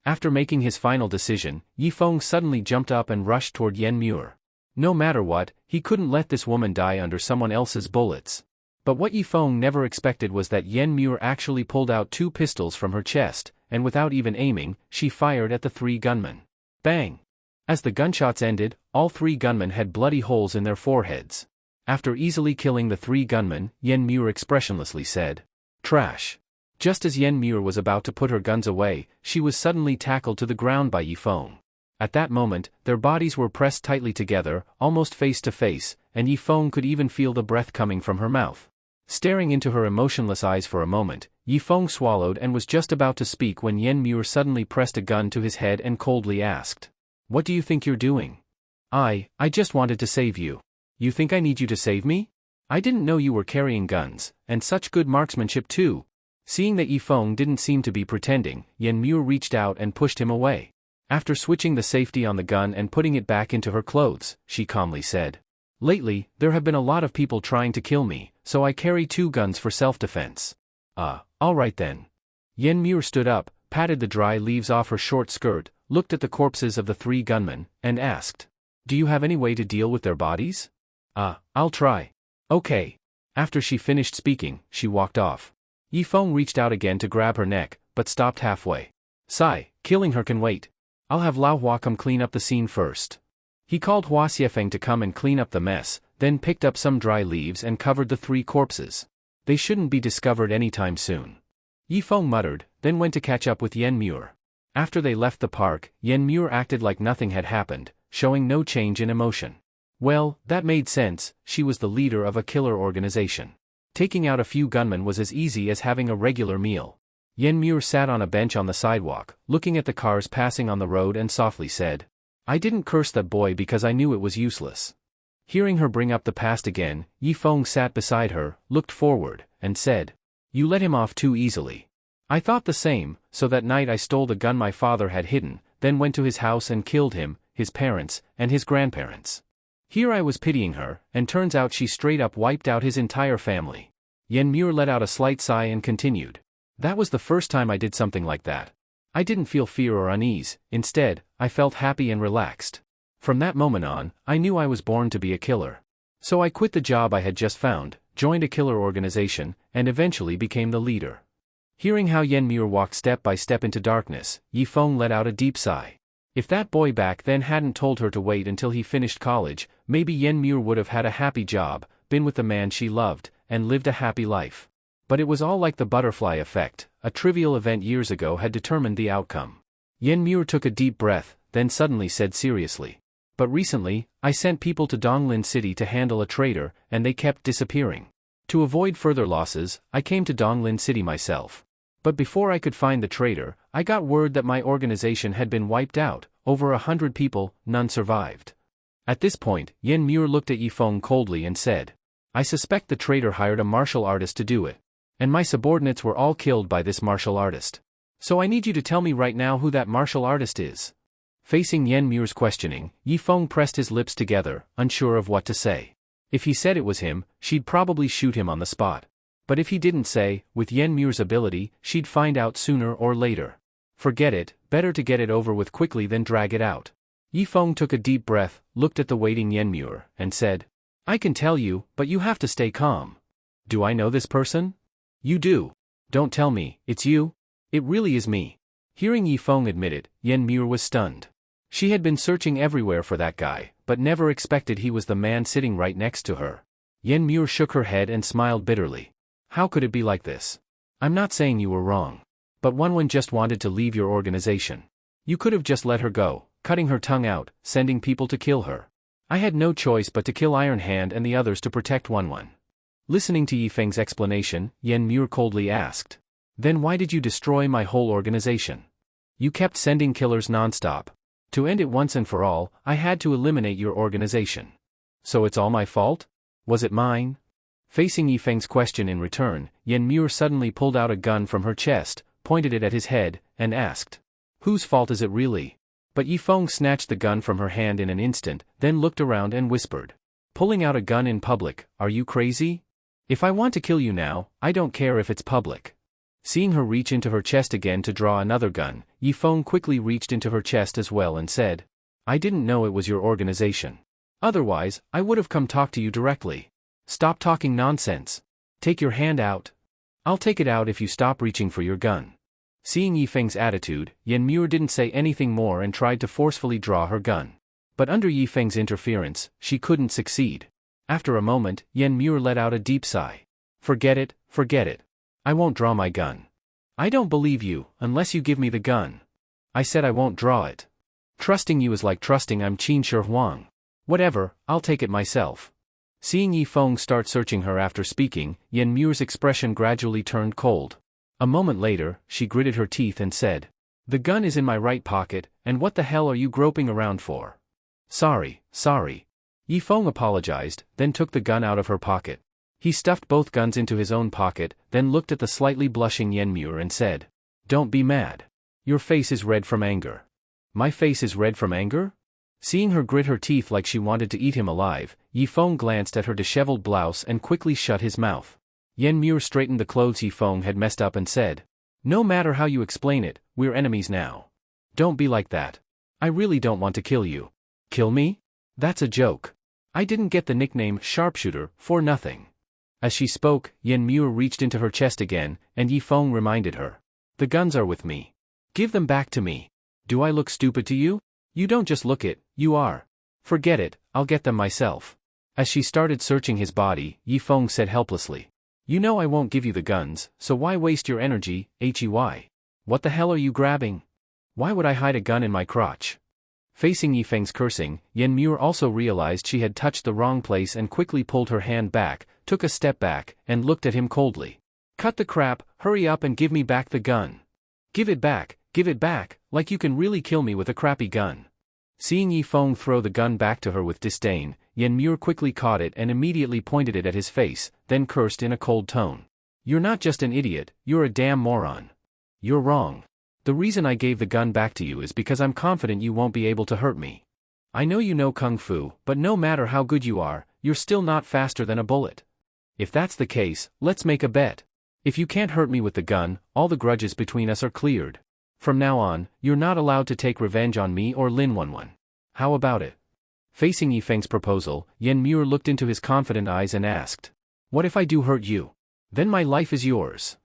After making his final decision, Yifeng suddenly jumped up and rushed toward Yen Muir. No matter what, he couldn't let this woman die under someone else's bullets. But what Yifeng never expected was that Yen Muir actually pulled out 2 pistols from her chest, and without even aiming, she fired at the 3 gunmen. Bang! As the gunshots ended, all 3 gunmen had bloody holes in their foreheads. After easily killing the 3 gunmen, Yen Muir expressionlessly said, "Trash." Just as Yen Muir was about to put her guns away, she was suddenly tackled to the ground by Yifeng. At that moment, their bodies were pressed tightly together, almost face to face, and Yifeng could even feel the breath coming from her mouth. Staring into her emotionless eyes for a moment, Yifeng swallowed and was just about to speak when Yen Muir suddenly pressed a gun to his head and coldly asked, "What do you think you're doing?" I just wanted to save you." "You think I need you to save me? I didn't know you were carrying guns, and such good marksmanship too." Seeing that Yifeng didn't seem to be pretending, Yen Muir reached out and pushed him away. After switching the safety on the gun and putting it back into her clothes, she calmly said, "Lately, there have been a lot of people trying to kill me, so I carry 2 guns for self-defense." All right then." Yen Muir stood up, patted the dry leaves off her short skirt, looked at the corpses of the 3 gunmen, and asked, "Do you have any way to deal with their bodies?" I'll try." "Okay." After she finished speaking, she walked off. Yifeng reached out again to grab her neck, but stopped halfway. "Sigh, killing her can wait. I'll have Lao Hua come clean up the scene first." He called Hua Xiefeng to come and clean up the mess, then picked up some dry leaves and covered the 3 corpses. They shouldn't be discovered anytime soon. Yifeng muttered, then went to catch up with Yen Muir. After they left the park, Yen Muir acted like nothing had happened, showing no change in emotion. Well, that made sense, she was the leader of a killer organization. Taking out a few gunmen was as easy as having a regular meal. Yen Muir sat on a bench on the sidewalk, looking at the cars passing on the road and softly said, "I didn't curse that boy because I knew it was useless." Hearing her bring up the past again, Yifeng sat beside her, looked forward, and said, "You let him off too easily. I thought the same, so that night I stole the gun my father had hidden, then went to his house and killed him, his parents, and his grandparents. Here I was pitying her, and turns out she straight up wiped out his entire family." Yen Muir let out a slight sigh and continued, "That was the first time I did something like that. I didn't feel fear or unease, instead, I felt happy and relaxed. From that moment on, I knew I was born to be a killer. So I quit the job I had just found, joined a killer organization, and eventually became the leader." Hearing how Yen Muir walked step by step into darkness, Yifeng let out a deep sigh. If that boy back then hadn't told her to wait until he finished college, maybe Yen Muir would have had a happy job, been with the man she loved, and lived a happy life. But it was all like the butterfly effect, a trivial event years ago had determined the outcome. Yen Muir took a deep breath, then suddenly said seriously, "But recently, I sent people to Donglin City to handle a traitor, and they kept disappearing. To avoid further losses, I came to Donglin City myself. But before I could find the traitor, I got word that my organization had been wiped out, over 100 people, none survived." At this point, Yen Muir looked at Yifeng coldly and said, "I suspect the traitor hired a martial artist to do it. And my subordinates were all killed by this martial artist. So I need you to tell me right now who that martial artist is." Facing Yen Muir's questioning, Yifeng pressed his lips together, unsure of what to say. If he said it was him, she'd probably shoot him on the spot. But if he didn't say, with Yen Muir's ability, she'd find out sooner or later. Forget it, better to get it over with quickly than drag it out. Yifeng took a deep breath, looked at the waiting Yen Muir, and said, "I can tell you, but you have to stay calm. Do I know this person?" "You do. Don't tell me, it's you?" "It really is me." Hearing Yifeng admit it, Yen Muir was stunned. She had been searching everywhere for that guy, but never expected he was the man sitting right next to her. Yen Muir shook her head and smiled bitterly. "How could it be like this? I'm not saying you were wrong. But Wanwan just wanted to leave your organization. You could have just let her go, cutting her tongue out, sending people to kill her. I had no choice but to kill Iron Hand and the others to protect Wanwan." Listening to Yifeng's explanation, Yen Muir coldly asked, "Then why did you destroy my whole organization? You kept sending killers non-stop. To end it once and for all, I had to eliminate your organization. So it's all my fault? Was it mine?" Facing Yifeng's question in return, Yen Muir suddenly pulled out a gun from her chest, pointed it at his head, and asked, "Whose fault is it really?" But Yifeng snatched the gun from her hand in an instant, then looked around and whispered, "Pulling out a gun in public, are you crazy? If I want to kill you now, I don't care if it's public." Seeing her reach into her chest again to draw another gun, Yifeng quickly reached into her chest as well and said, "I didn't know it was your organization. Otherwise, I would have come talk to you directly. Stop talking nonsense. Take your hand out. I'll take it out if you stop reaching for your gun." Seeing Yifeng's attitude, Yen Muir didn't say anything more and tried to forcefully draw her gun. But under Yifeng's interference, she couldn't succeed. After a moment, Yen Muir let out a deep sigh. Forget it. I won't draw my gun." "I don't believe you, unless you give me the gun." "I said I won't draw it. Trusting you is like trusting I'm Qin Shi Huang. Whatever, I'll take it myself." Seeing Yifeng start searching her after speaking, Yen Muir's expression gradually turned cold. A moment later, she gritted her teeth and said, "The gun is in my right pocket, and what the hell are you groping around for?" Sorry. Yifeng apologized, then took the gun out of her pocket. He stuffed both guns into his own pocket, then looked at the slightly blushing Yen Muir and said, "Don't be mad. Your face is red from anger." "My face is red from anger?" Seeing her grit her teeth like she wanted to eat him alive, Yifeng glanced at her disheveled blouse and quickly shut his mouth. Yen Muir straightened the clothes Yifeng had messed up and said, "No matter how you explain it, we're enemies now. Don't be like that. I really don't want to kill you. Kill me? That's a joke. I didn't get the nickname sharpshooter for nothing. As she spoke, Yen Muir reached into her chest again, and Yi Feng reminded her. The guns are with me. Give them back to me. Do I look stupid to you? You don't just look it, you are. Forget it, I'll get them myself. As she started searching his body, Yi Feng said helplessly. You know I won't give you the guns, so why waste your energy, Hey? What the hell are you grabbing? Why would I hide a gun in my crotch? Facing Yi Feng's cursing, Yen Muir also realized she had touched the wrong place and quickly pulled her hand back, took a step back, and looked at him coldly. Cut the crap, hurry up and give me back the gun. Give it back, like you can really kill me with a crappy gun. Seeing Yi Feng throw the gun back to her with disdain, Yen Muir quickly caught it and immediately pointed it at his face, then cursed in a cold tone. You're not just an idiot, you're a damn moron. You're wrong. The reason I gave the gun back to you is because I'm confident you won't be able to hurt me. I know you know Kung Fu, but no matter how good you are, you're still not faster than a bullet. If that's the case, let's make a bet. If you can't hurt me with the gun, all the grudges between us are cleared. From now on, you're not allowed to take revenge on me or Lin Wanwan. How about it? Facing Yi Feng's proposal, Yen Muir looked into his confident eyes and asked. What if I do hurt you? Then my life is yours.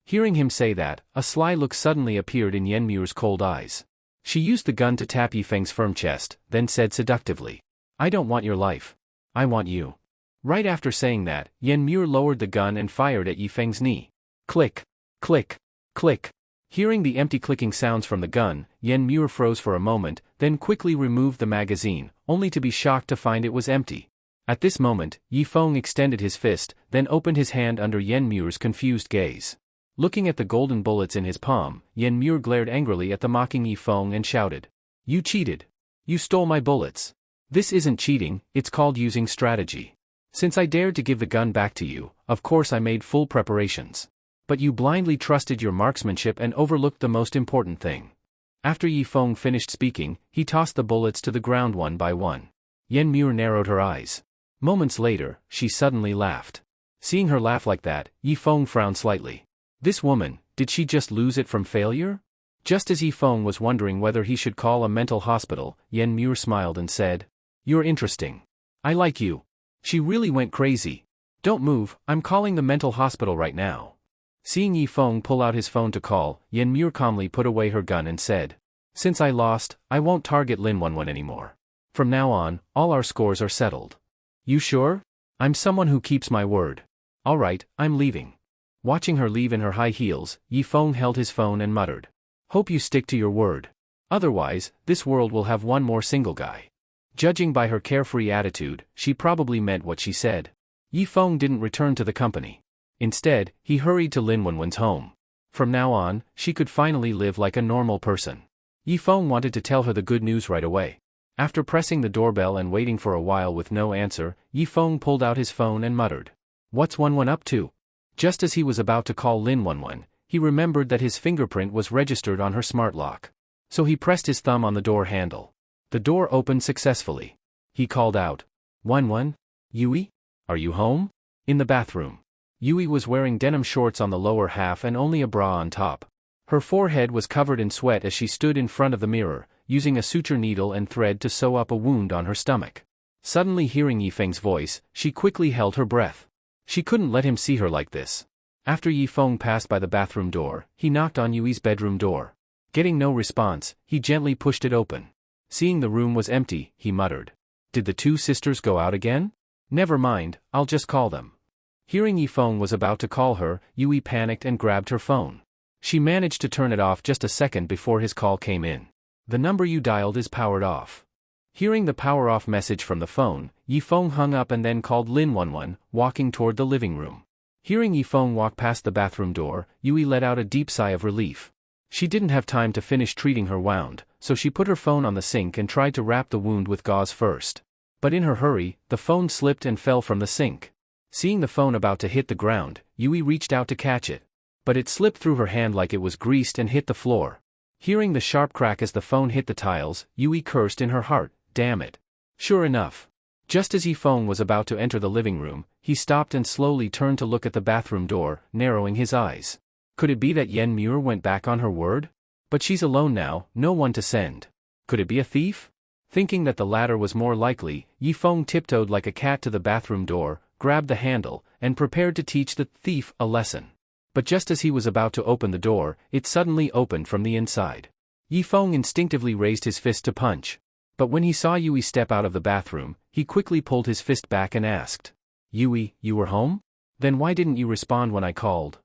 Hearing him say that, a sly look suddenly appeared in Yen Muir's cold eyes. She used the gun to tap Yi Feng's firm chest, then said seductively. I don't want your life. I want you. Right after saying that, Yen Muir lowered the gun and fired at Yi Feng's knee. Click. Click. Click. Hearing the empty clicking sounds from the gun, Yen Muir froze for a moment, then quickly removed the magazine, only to be shocked to find it was empty. At this moment, Yi Feng extended his fist, then opened his hand under Yen Muir's confused gaze. Looking at the golden bullets in his palm, Yen Muir glared angrily at the mocking Yi Feng and shouted. You cheated. You stole my bullets. This isn't cheating, it's called using strategy. Since I dared to give the gun back to you, of course I made full preparations. But you blindly trusted your marksmanship and overlooked the most important thing. After Yi Feng finished speaking, he tossed the bullets to the ground one by one. Yen Muir narrowed her eyes. Moments later, she suddenly laughed. Seeing her laugh like that, Yi Feng frowned slightly. This woman, did she just lose it from failure? Just as Yi Feng was wondering whether he should call a mental hospital, Yen Muir smiled and said, You're interesting. I like you. She really went crazy. Don't move, I'm calling the mental hospital right now. Seeing Yi Feng pull out his phone to call, Yen Muir calmly put away her gun and said, Since I lost, I won't target Lin Wanwan anymore. From now on, all our scores are settled. You sure? I'm someone who keeps my word. Alright, I'm leaving. Watching her leave in her high heels, Yi Feng held his phone and muttered. Hope you stick to your word. Otherwise, this world will have one more single guy. Judging by her carefree attitude, she probably meant what she said. Yi Feng didn't return to the company. Instead, he hurried to Lin Wanwan's home. From now on, she could finally live like a normal person. Yi Feng wanted to tell her the good news right away. After pressing the doorbell and waiting for a while with no answer, Yi Feng pulled out his phone and muttered. What's Wanwan up to? Just as he was about to call Lin Wanwan, he remembered that his fingerprint was registered on her smart lock. So he pressed his thumb on the door handle. The door opened successfully. He called out. Wanwan? Yui? Are you home? In the bathroom. Yui was wearing denim shorts on the lower half and only a bra on top. Her forehead was covered in sweat as she stood in front of the mirror, using a suture needle and thread to sew up a wound on her stomach. Suddenly hearing Yi Feng's voice, she quickly held her breath. She couldn't let him see her like this. After Yi Feng passed by the bathroom door, he knocked on Yui's bedroom door. Getting no response, he gently pushed it open. Seeing the room was empty, he muttered. Did the two sisters go out again? Never mind, I'll just call them. Hearing Yi Feng was about to call her, Yui panicked and grabbed her phone. She managed to turn it off just a second before his call came in. The number you dialed is powered off. Hearing the power off message from the phone, Yi Feng hung up and then called Lin Wanwan, walking toward the living room. Hearing Yi Feng walk past the bathroom door, Yui let out a deep sigh of relief. She didn't have time to finish treating her wound, so she put her phone on the sink and tried to wrap the wound with gauze first. But in her hurry, the phone slipped and fell from the sink. Seeing the phone about to hit the ground, Yui reached out to catch it. But it slipped through her hand like it was greased and hit the floor. Hearing the sharp crack as the phone hit the tiles, Yui cursed in her heart, damn it. Sure enough. Just as Yi Feng was about to enter the living room, he stopped and slowly turned to look at the bathroom door, narrowing his eyes. Could it be that Yen Muir went back on her word? But she's alone now, no one to send. Could it be a thief? Thinking that the latter was more likely, Yifeng tiptoed like a cat to the bathroom door, grabbed the handle, and prepared to teach the thief a lesson. But just as he was about to open the door, it suddenly opened from the inside. Yifeng instinctively raised his fist to punch. But when he saw Yui step out of the bathroom, he quickly pulled his fist back and asked, "Yui, you were home? Then why didn't you respond when I called?"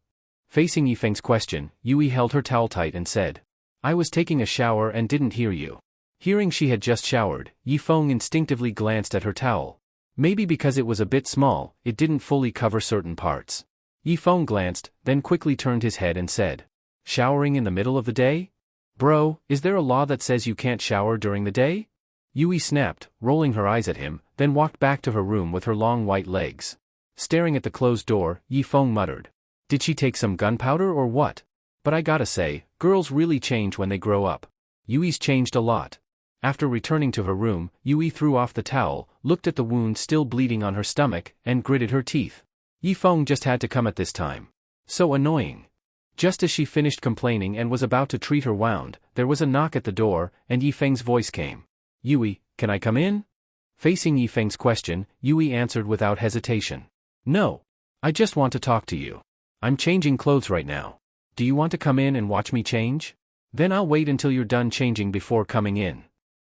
Facing Yifeng's question, Yui held her towel tight and said, "I was taking a shower and didn't hear you." Hearing she had just showered, Yifeng instinctively glanced at her towel. Maybe because it was a bit small, it didn't fully cover certain parts. Yifeng glanced, then quickly turned his head and said, "Showering in the middle of the day? Bro, is there a law that says you can't shower during the day?" Yui snapped, rolling her eyes at him, then walked back to her room with her long white legs. Staring at the closed door, Yifeng muttered, "Did she take some gunpowder or what? But I gotta say, girls really change when they grow up." Yui's changed a lot. After returning to her room, Yui threw off the towel, looked at the wound still bleeding on her stomach, and gritted her teeth. Yifeng just had to come at this time. So annoying. Just as she finished complaining and was about to treat her wound, there was a knock at the door, and Yifeng's voice came. "Yui, can I come in?" Facing Yifeng's question, Yui answered without hesitation. "No. I just want to talk to you. I'm changing clothes right now. Do you want to come in and watch me change? Then I'll wait until you're done changing before coming in."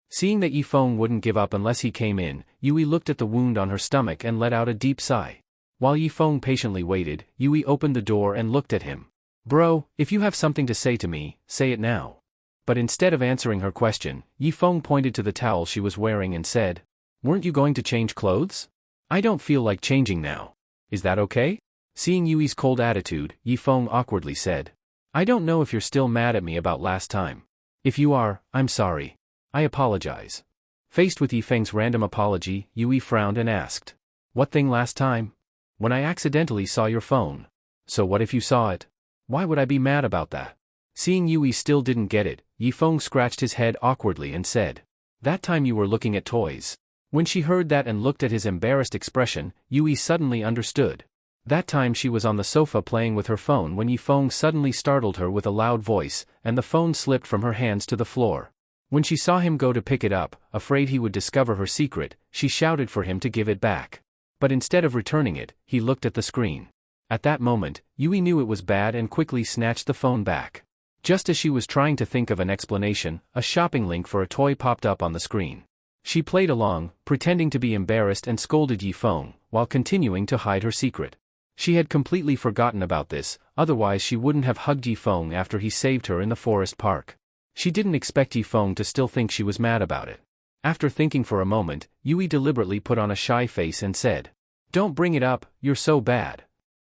Seeing that Yifeng wouldn't give up unless he came in, Yui looked at the wound on her stomach and let out a deep sigh. While Yifeng patiently waited, Yui opened the door and looked at him. "Bro, if you have something to say to me, say it now." But instead of answering her question, Yifeng pointed to the towel she was wearing and said, "Weren't you going to change clothes? I don't feel like changing now. Is that okay?" Seeing Yui's cold attitude, Yifeng awkwardly said, "I don't know if you're still mad at me about last time. If you are, I'm sorry. I apologize." Faced with Yifeng's random apology, Yui frowned and asked, "What thing last time?" "When I accidentally saw your phone." "So what if you saw it? Why would I be mad about that?" Seeing Yui still didn't get it, Yifeng scratched his head awkwardly and said, "That time you were looking at toys." When she heard that and looked at his embarrassed expression, Yui suddenly understood. That time she was on the sofa playing with her phone when Yifeng suddenly startled her with a loud voice, and the phone slipped from her hands to the floor. When she saw him go to pick it up, afraid he would discover her secret, she shouted for him to give it back. But instead of returning it, he looked at the screen. At that moment, Yui knew it was bad and quickly snatched the phone back. Just as she was trying to think of an explanation, a shopping link for a toy popped up on the screen. She played along, pretending to be embarrassed and scolded Yifeng, while continuing to hide her secret. She had completely forgotten about this, otherwise she wouldn't have hugged Yifeng after he saved her in the forest park. She didn't expect Yifeng to still think she was mad about it. After thinking for a moment, Yui deliberately put on a shy face and said, "Don't bring it up, you're so bad."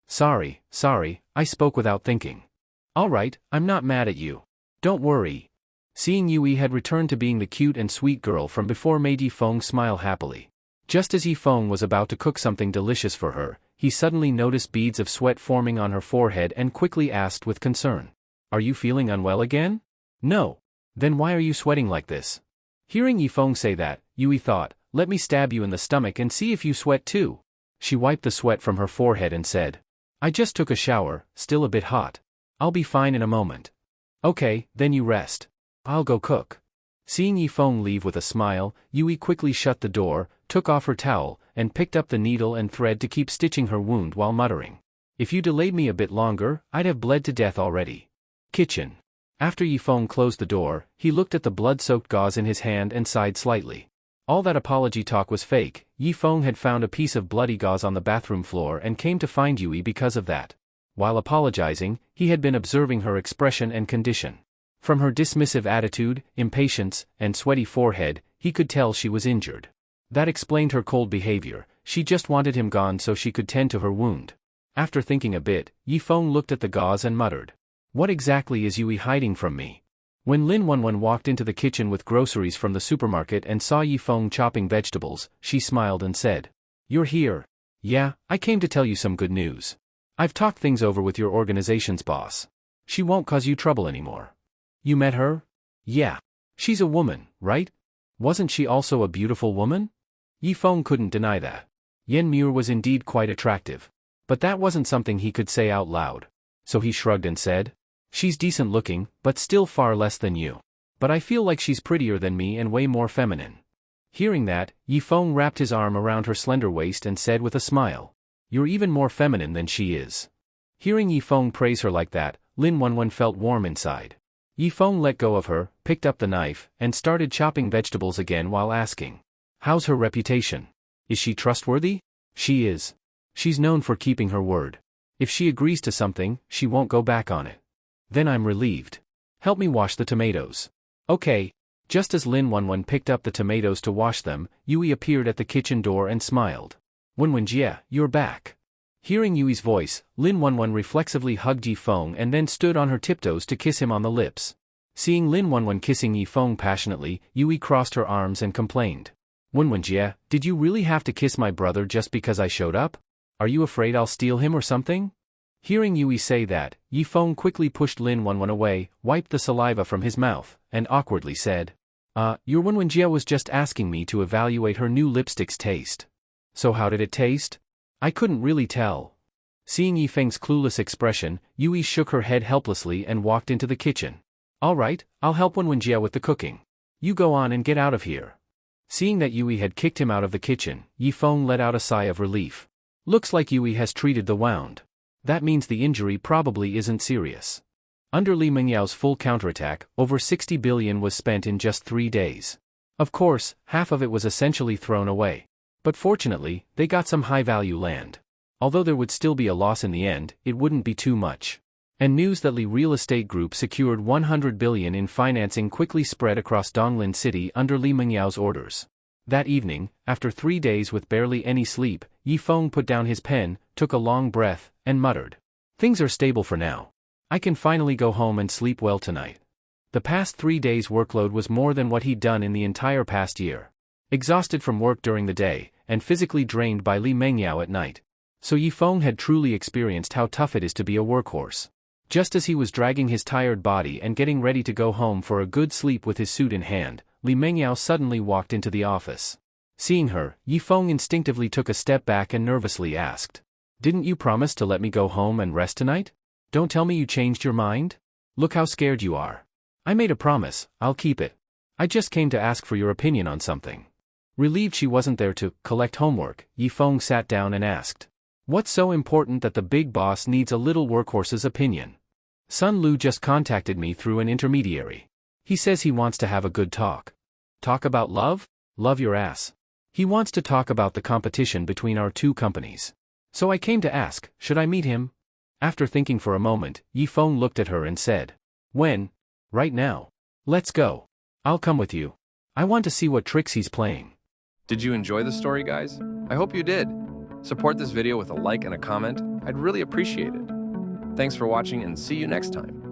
Sorry, I spoke without thinking." "Alright, I'm not mad at you. Don't worry." Seeing Yui had returned to being the cute and sweet girl from before made Yifeng smile happily. Just as Yifeng was about to cook something delicious for her, he suddenly noticed beads of sweat forming on her forehead and quickly asked with concern, "Are you feeling unwell again?" "No." "Then why are you sweating like this?" Hearing Yifeng say that, Yui thought, "Let me stab you in the stomach and see if you sweat too." She wiped the sweat from her forehead and said, "I just took a shower, still a bit hot. I'll be fine in a moment." "Okay, then you rest. I'll go cook." Seeing Yifeng leave with a smile, Yui quickly shut the door, took off her towel, and picked up the needle and thread to keep stitching her wound while muttering, "If you delayed me a bit longer, I'd have bled to death already." Kitchen. After Yifeng closed the door, he looked at the blood-soaked gauze in his hand and sighed slightly. All that apology talk was fake. Yifeng had found a piece of bloody gauze on the bathroom floor and came to find Yui because of that. While apologizing, he had been observing her expression and condition. From her dismissive attitude, impatience, and sweaty forehead, he could tell she was injured. That explained her cold behavior. She just wanted him gone so she could tend to her wound. After thinking a bit, Yifeng looked at the gauze and muttered, "What exactly is Yui hiding from me?" When Lin Wanwan walked into the kitchen with groceries from the supermarket and saw Yifeng chopping vegetables, she smiled and said, "You're here." "Yeah, I came to tell you some good news. I've talked things over with your organization's boss. She won't cause you trouble anymore." "You met her?" "Yeah. She's a woman, right? Wasn't she also a beautiful woman?" Yifeng couldn't deny that. Yen Muir was indeed quite attractive. But that wasn't something he could say out loud. So he shrugged and said, She's decent looking, but still far less than you. But I feel like she's prettier than me and way more feminine. Hearing that, Yifeng wrapped his arm around her slender waist and said with a smile, "You're even more feminine than she is." Hearing Yifeng praise her like that, Lin Wanwan felt warm inside. Yifeng let go of her, picked up the knife, and started chopping vegetables again while asking, "How's her reputation? Is she trustworthy?" "She is. She's known for keeping her word. If she agrees to something, she won't go back on it." "Then I'm relieved. Help me wash the tomatoes." "Okay." Just as Lin Wanwan picked up the tomatoes to wash them, Yui appeared at the kitchen door and smiled. "Wanwanjie, you're back." Hearing Yui's voice, Lin Wanwan reflexively hugged Yifeng and then stood on her tiptoes to kiss him on the lips. Seeing Lin Wanwan kissing Yifeng passionately, Yui crossed her arms and complained. "Wanwanjie, did you really have to kiss my brother just because I showed up? Are you afraid I'll steal him or something?" Hearing Yui say that, Yifeng quickly pushed Lin Wanwan away, wiped the saliva from his mouth, and awkwardly said, Your Wanwanjie was just asking me to evaluate her new lipstick's taste." "So how did it taste?" "I couldn't really tell." Seeing Yifeng's clueless expression, Yui shook her head helplessly and walked into the kitchen. "All right, I'll help Wanwanjie with the cooking. You go on and get out of here." Seeing that Yui had kicked him out of the kitchen, Yifeng let out a sigh of relief. Looks like Yui has treated the wound. That means the injury probably isn't serious. Under Li Mengyao's full counterattack, over 60 billion was spent in just 3 days. Of course, half of it was essentially thrown away. But fortunately, they got some high-value land. Although there would still be a loss in the end, it wouldn't be too much. And news that Li Real Estate Group secured 100 billion in financing quickly spread across Donglin City under Li Mengyao's orders. That evening, after 3 days with barely any sleep, Yifeng put down his pen, took a long breath, and muttered, "Things are stable for now. I can finally go home and sleep well tonight." The past 3 days' workload was more than what he'd done in the entire past year. Exhausted from work during the day, and physically drained by Li Mengyao at night. So Yifeng had truly experienced how tough it is to be a workhorse. Just as he was dragging his tired body and getting ready to go home for a good sleep with his suit in hand, Li Mengyao suddenly walked into the office. Seeing her, Yifeng instinctively took a step back and nervously asked, "Didn't you promise to let me go home and rest tonight? Don't tell me you changed your mind? Look how scared you are." "I made a promise, I'll keep it. I just came to ask for your opinion on something." Relieved she wasn't there to collect homework, Yifeng sat down and asked, "What's so important that the big boss needs a little workhorse's opinion?" "Sun Lu just contacted me through an intermediary. He says he wants to have a good talk." "Talk about love? Love your ass. He wants to talk about the competition between our two companies. So I came to ask, should I meet him?" After thinking for a moment, Yifeng looked at her and said, "When? Right now. Let's go. I'll come with you. I want to see what tricks he's playing." Did you enjoy the story, guys? I hope you did. Support this video with a like and a comment. I'd really appreciate it. Thanks for watching and see you next time.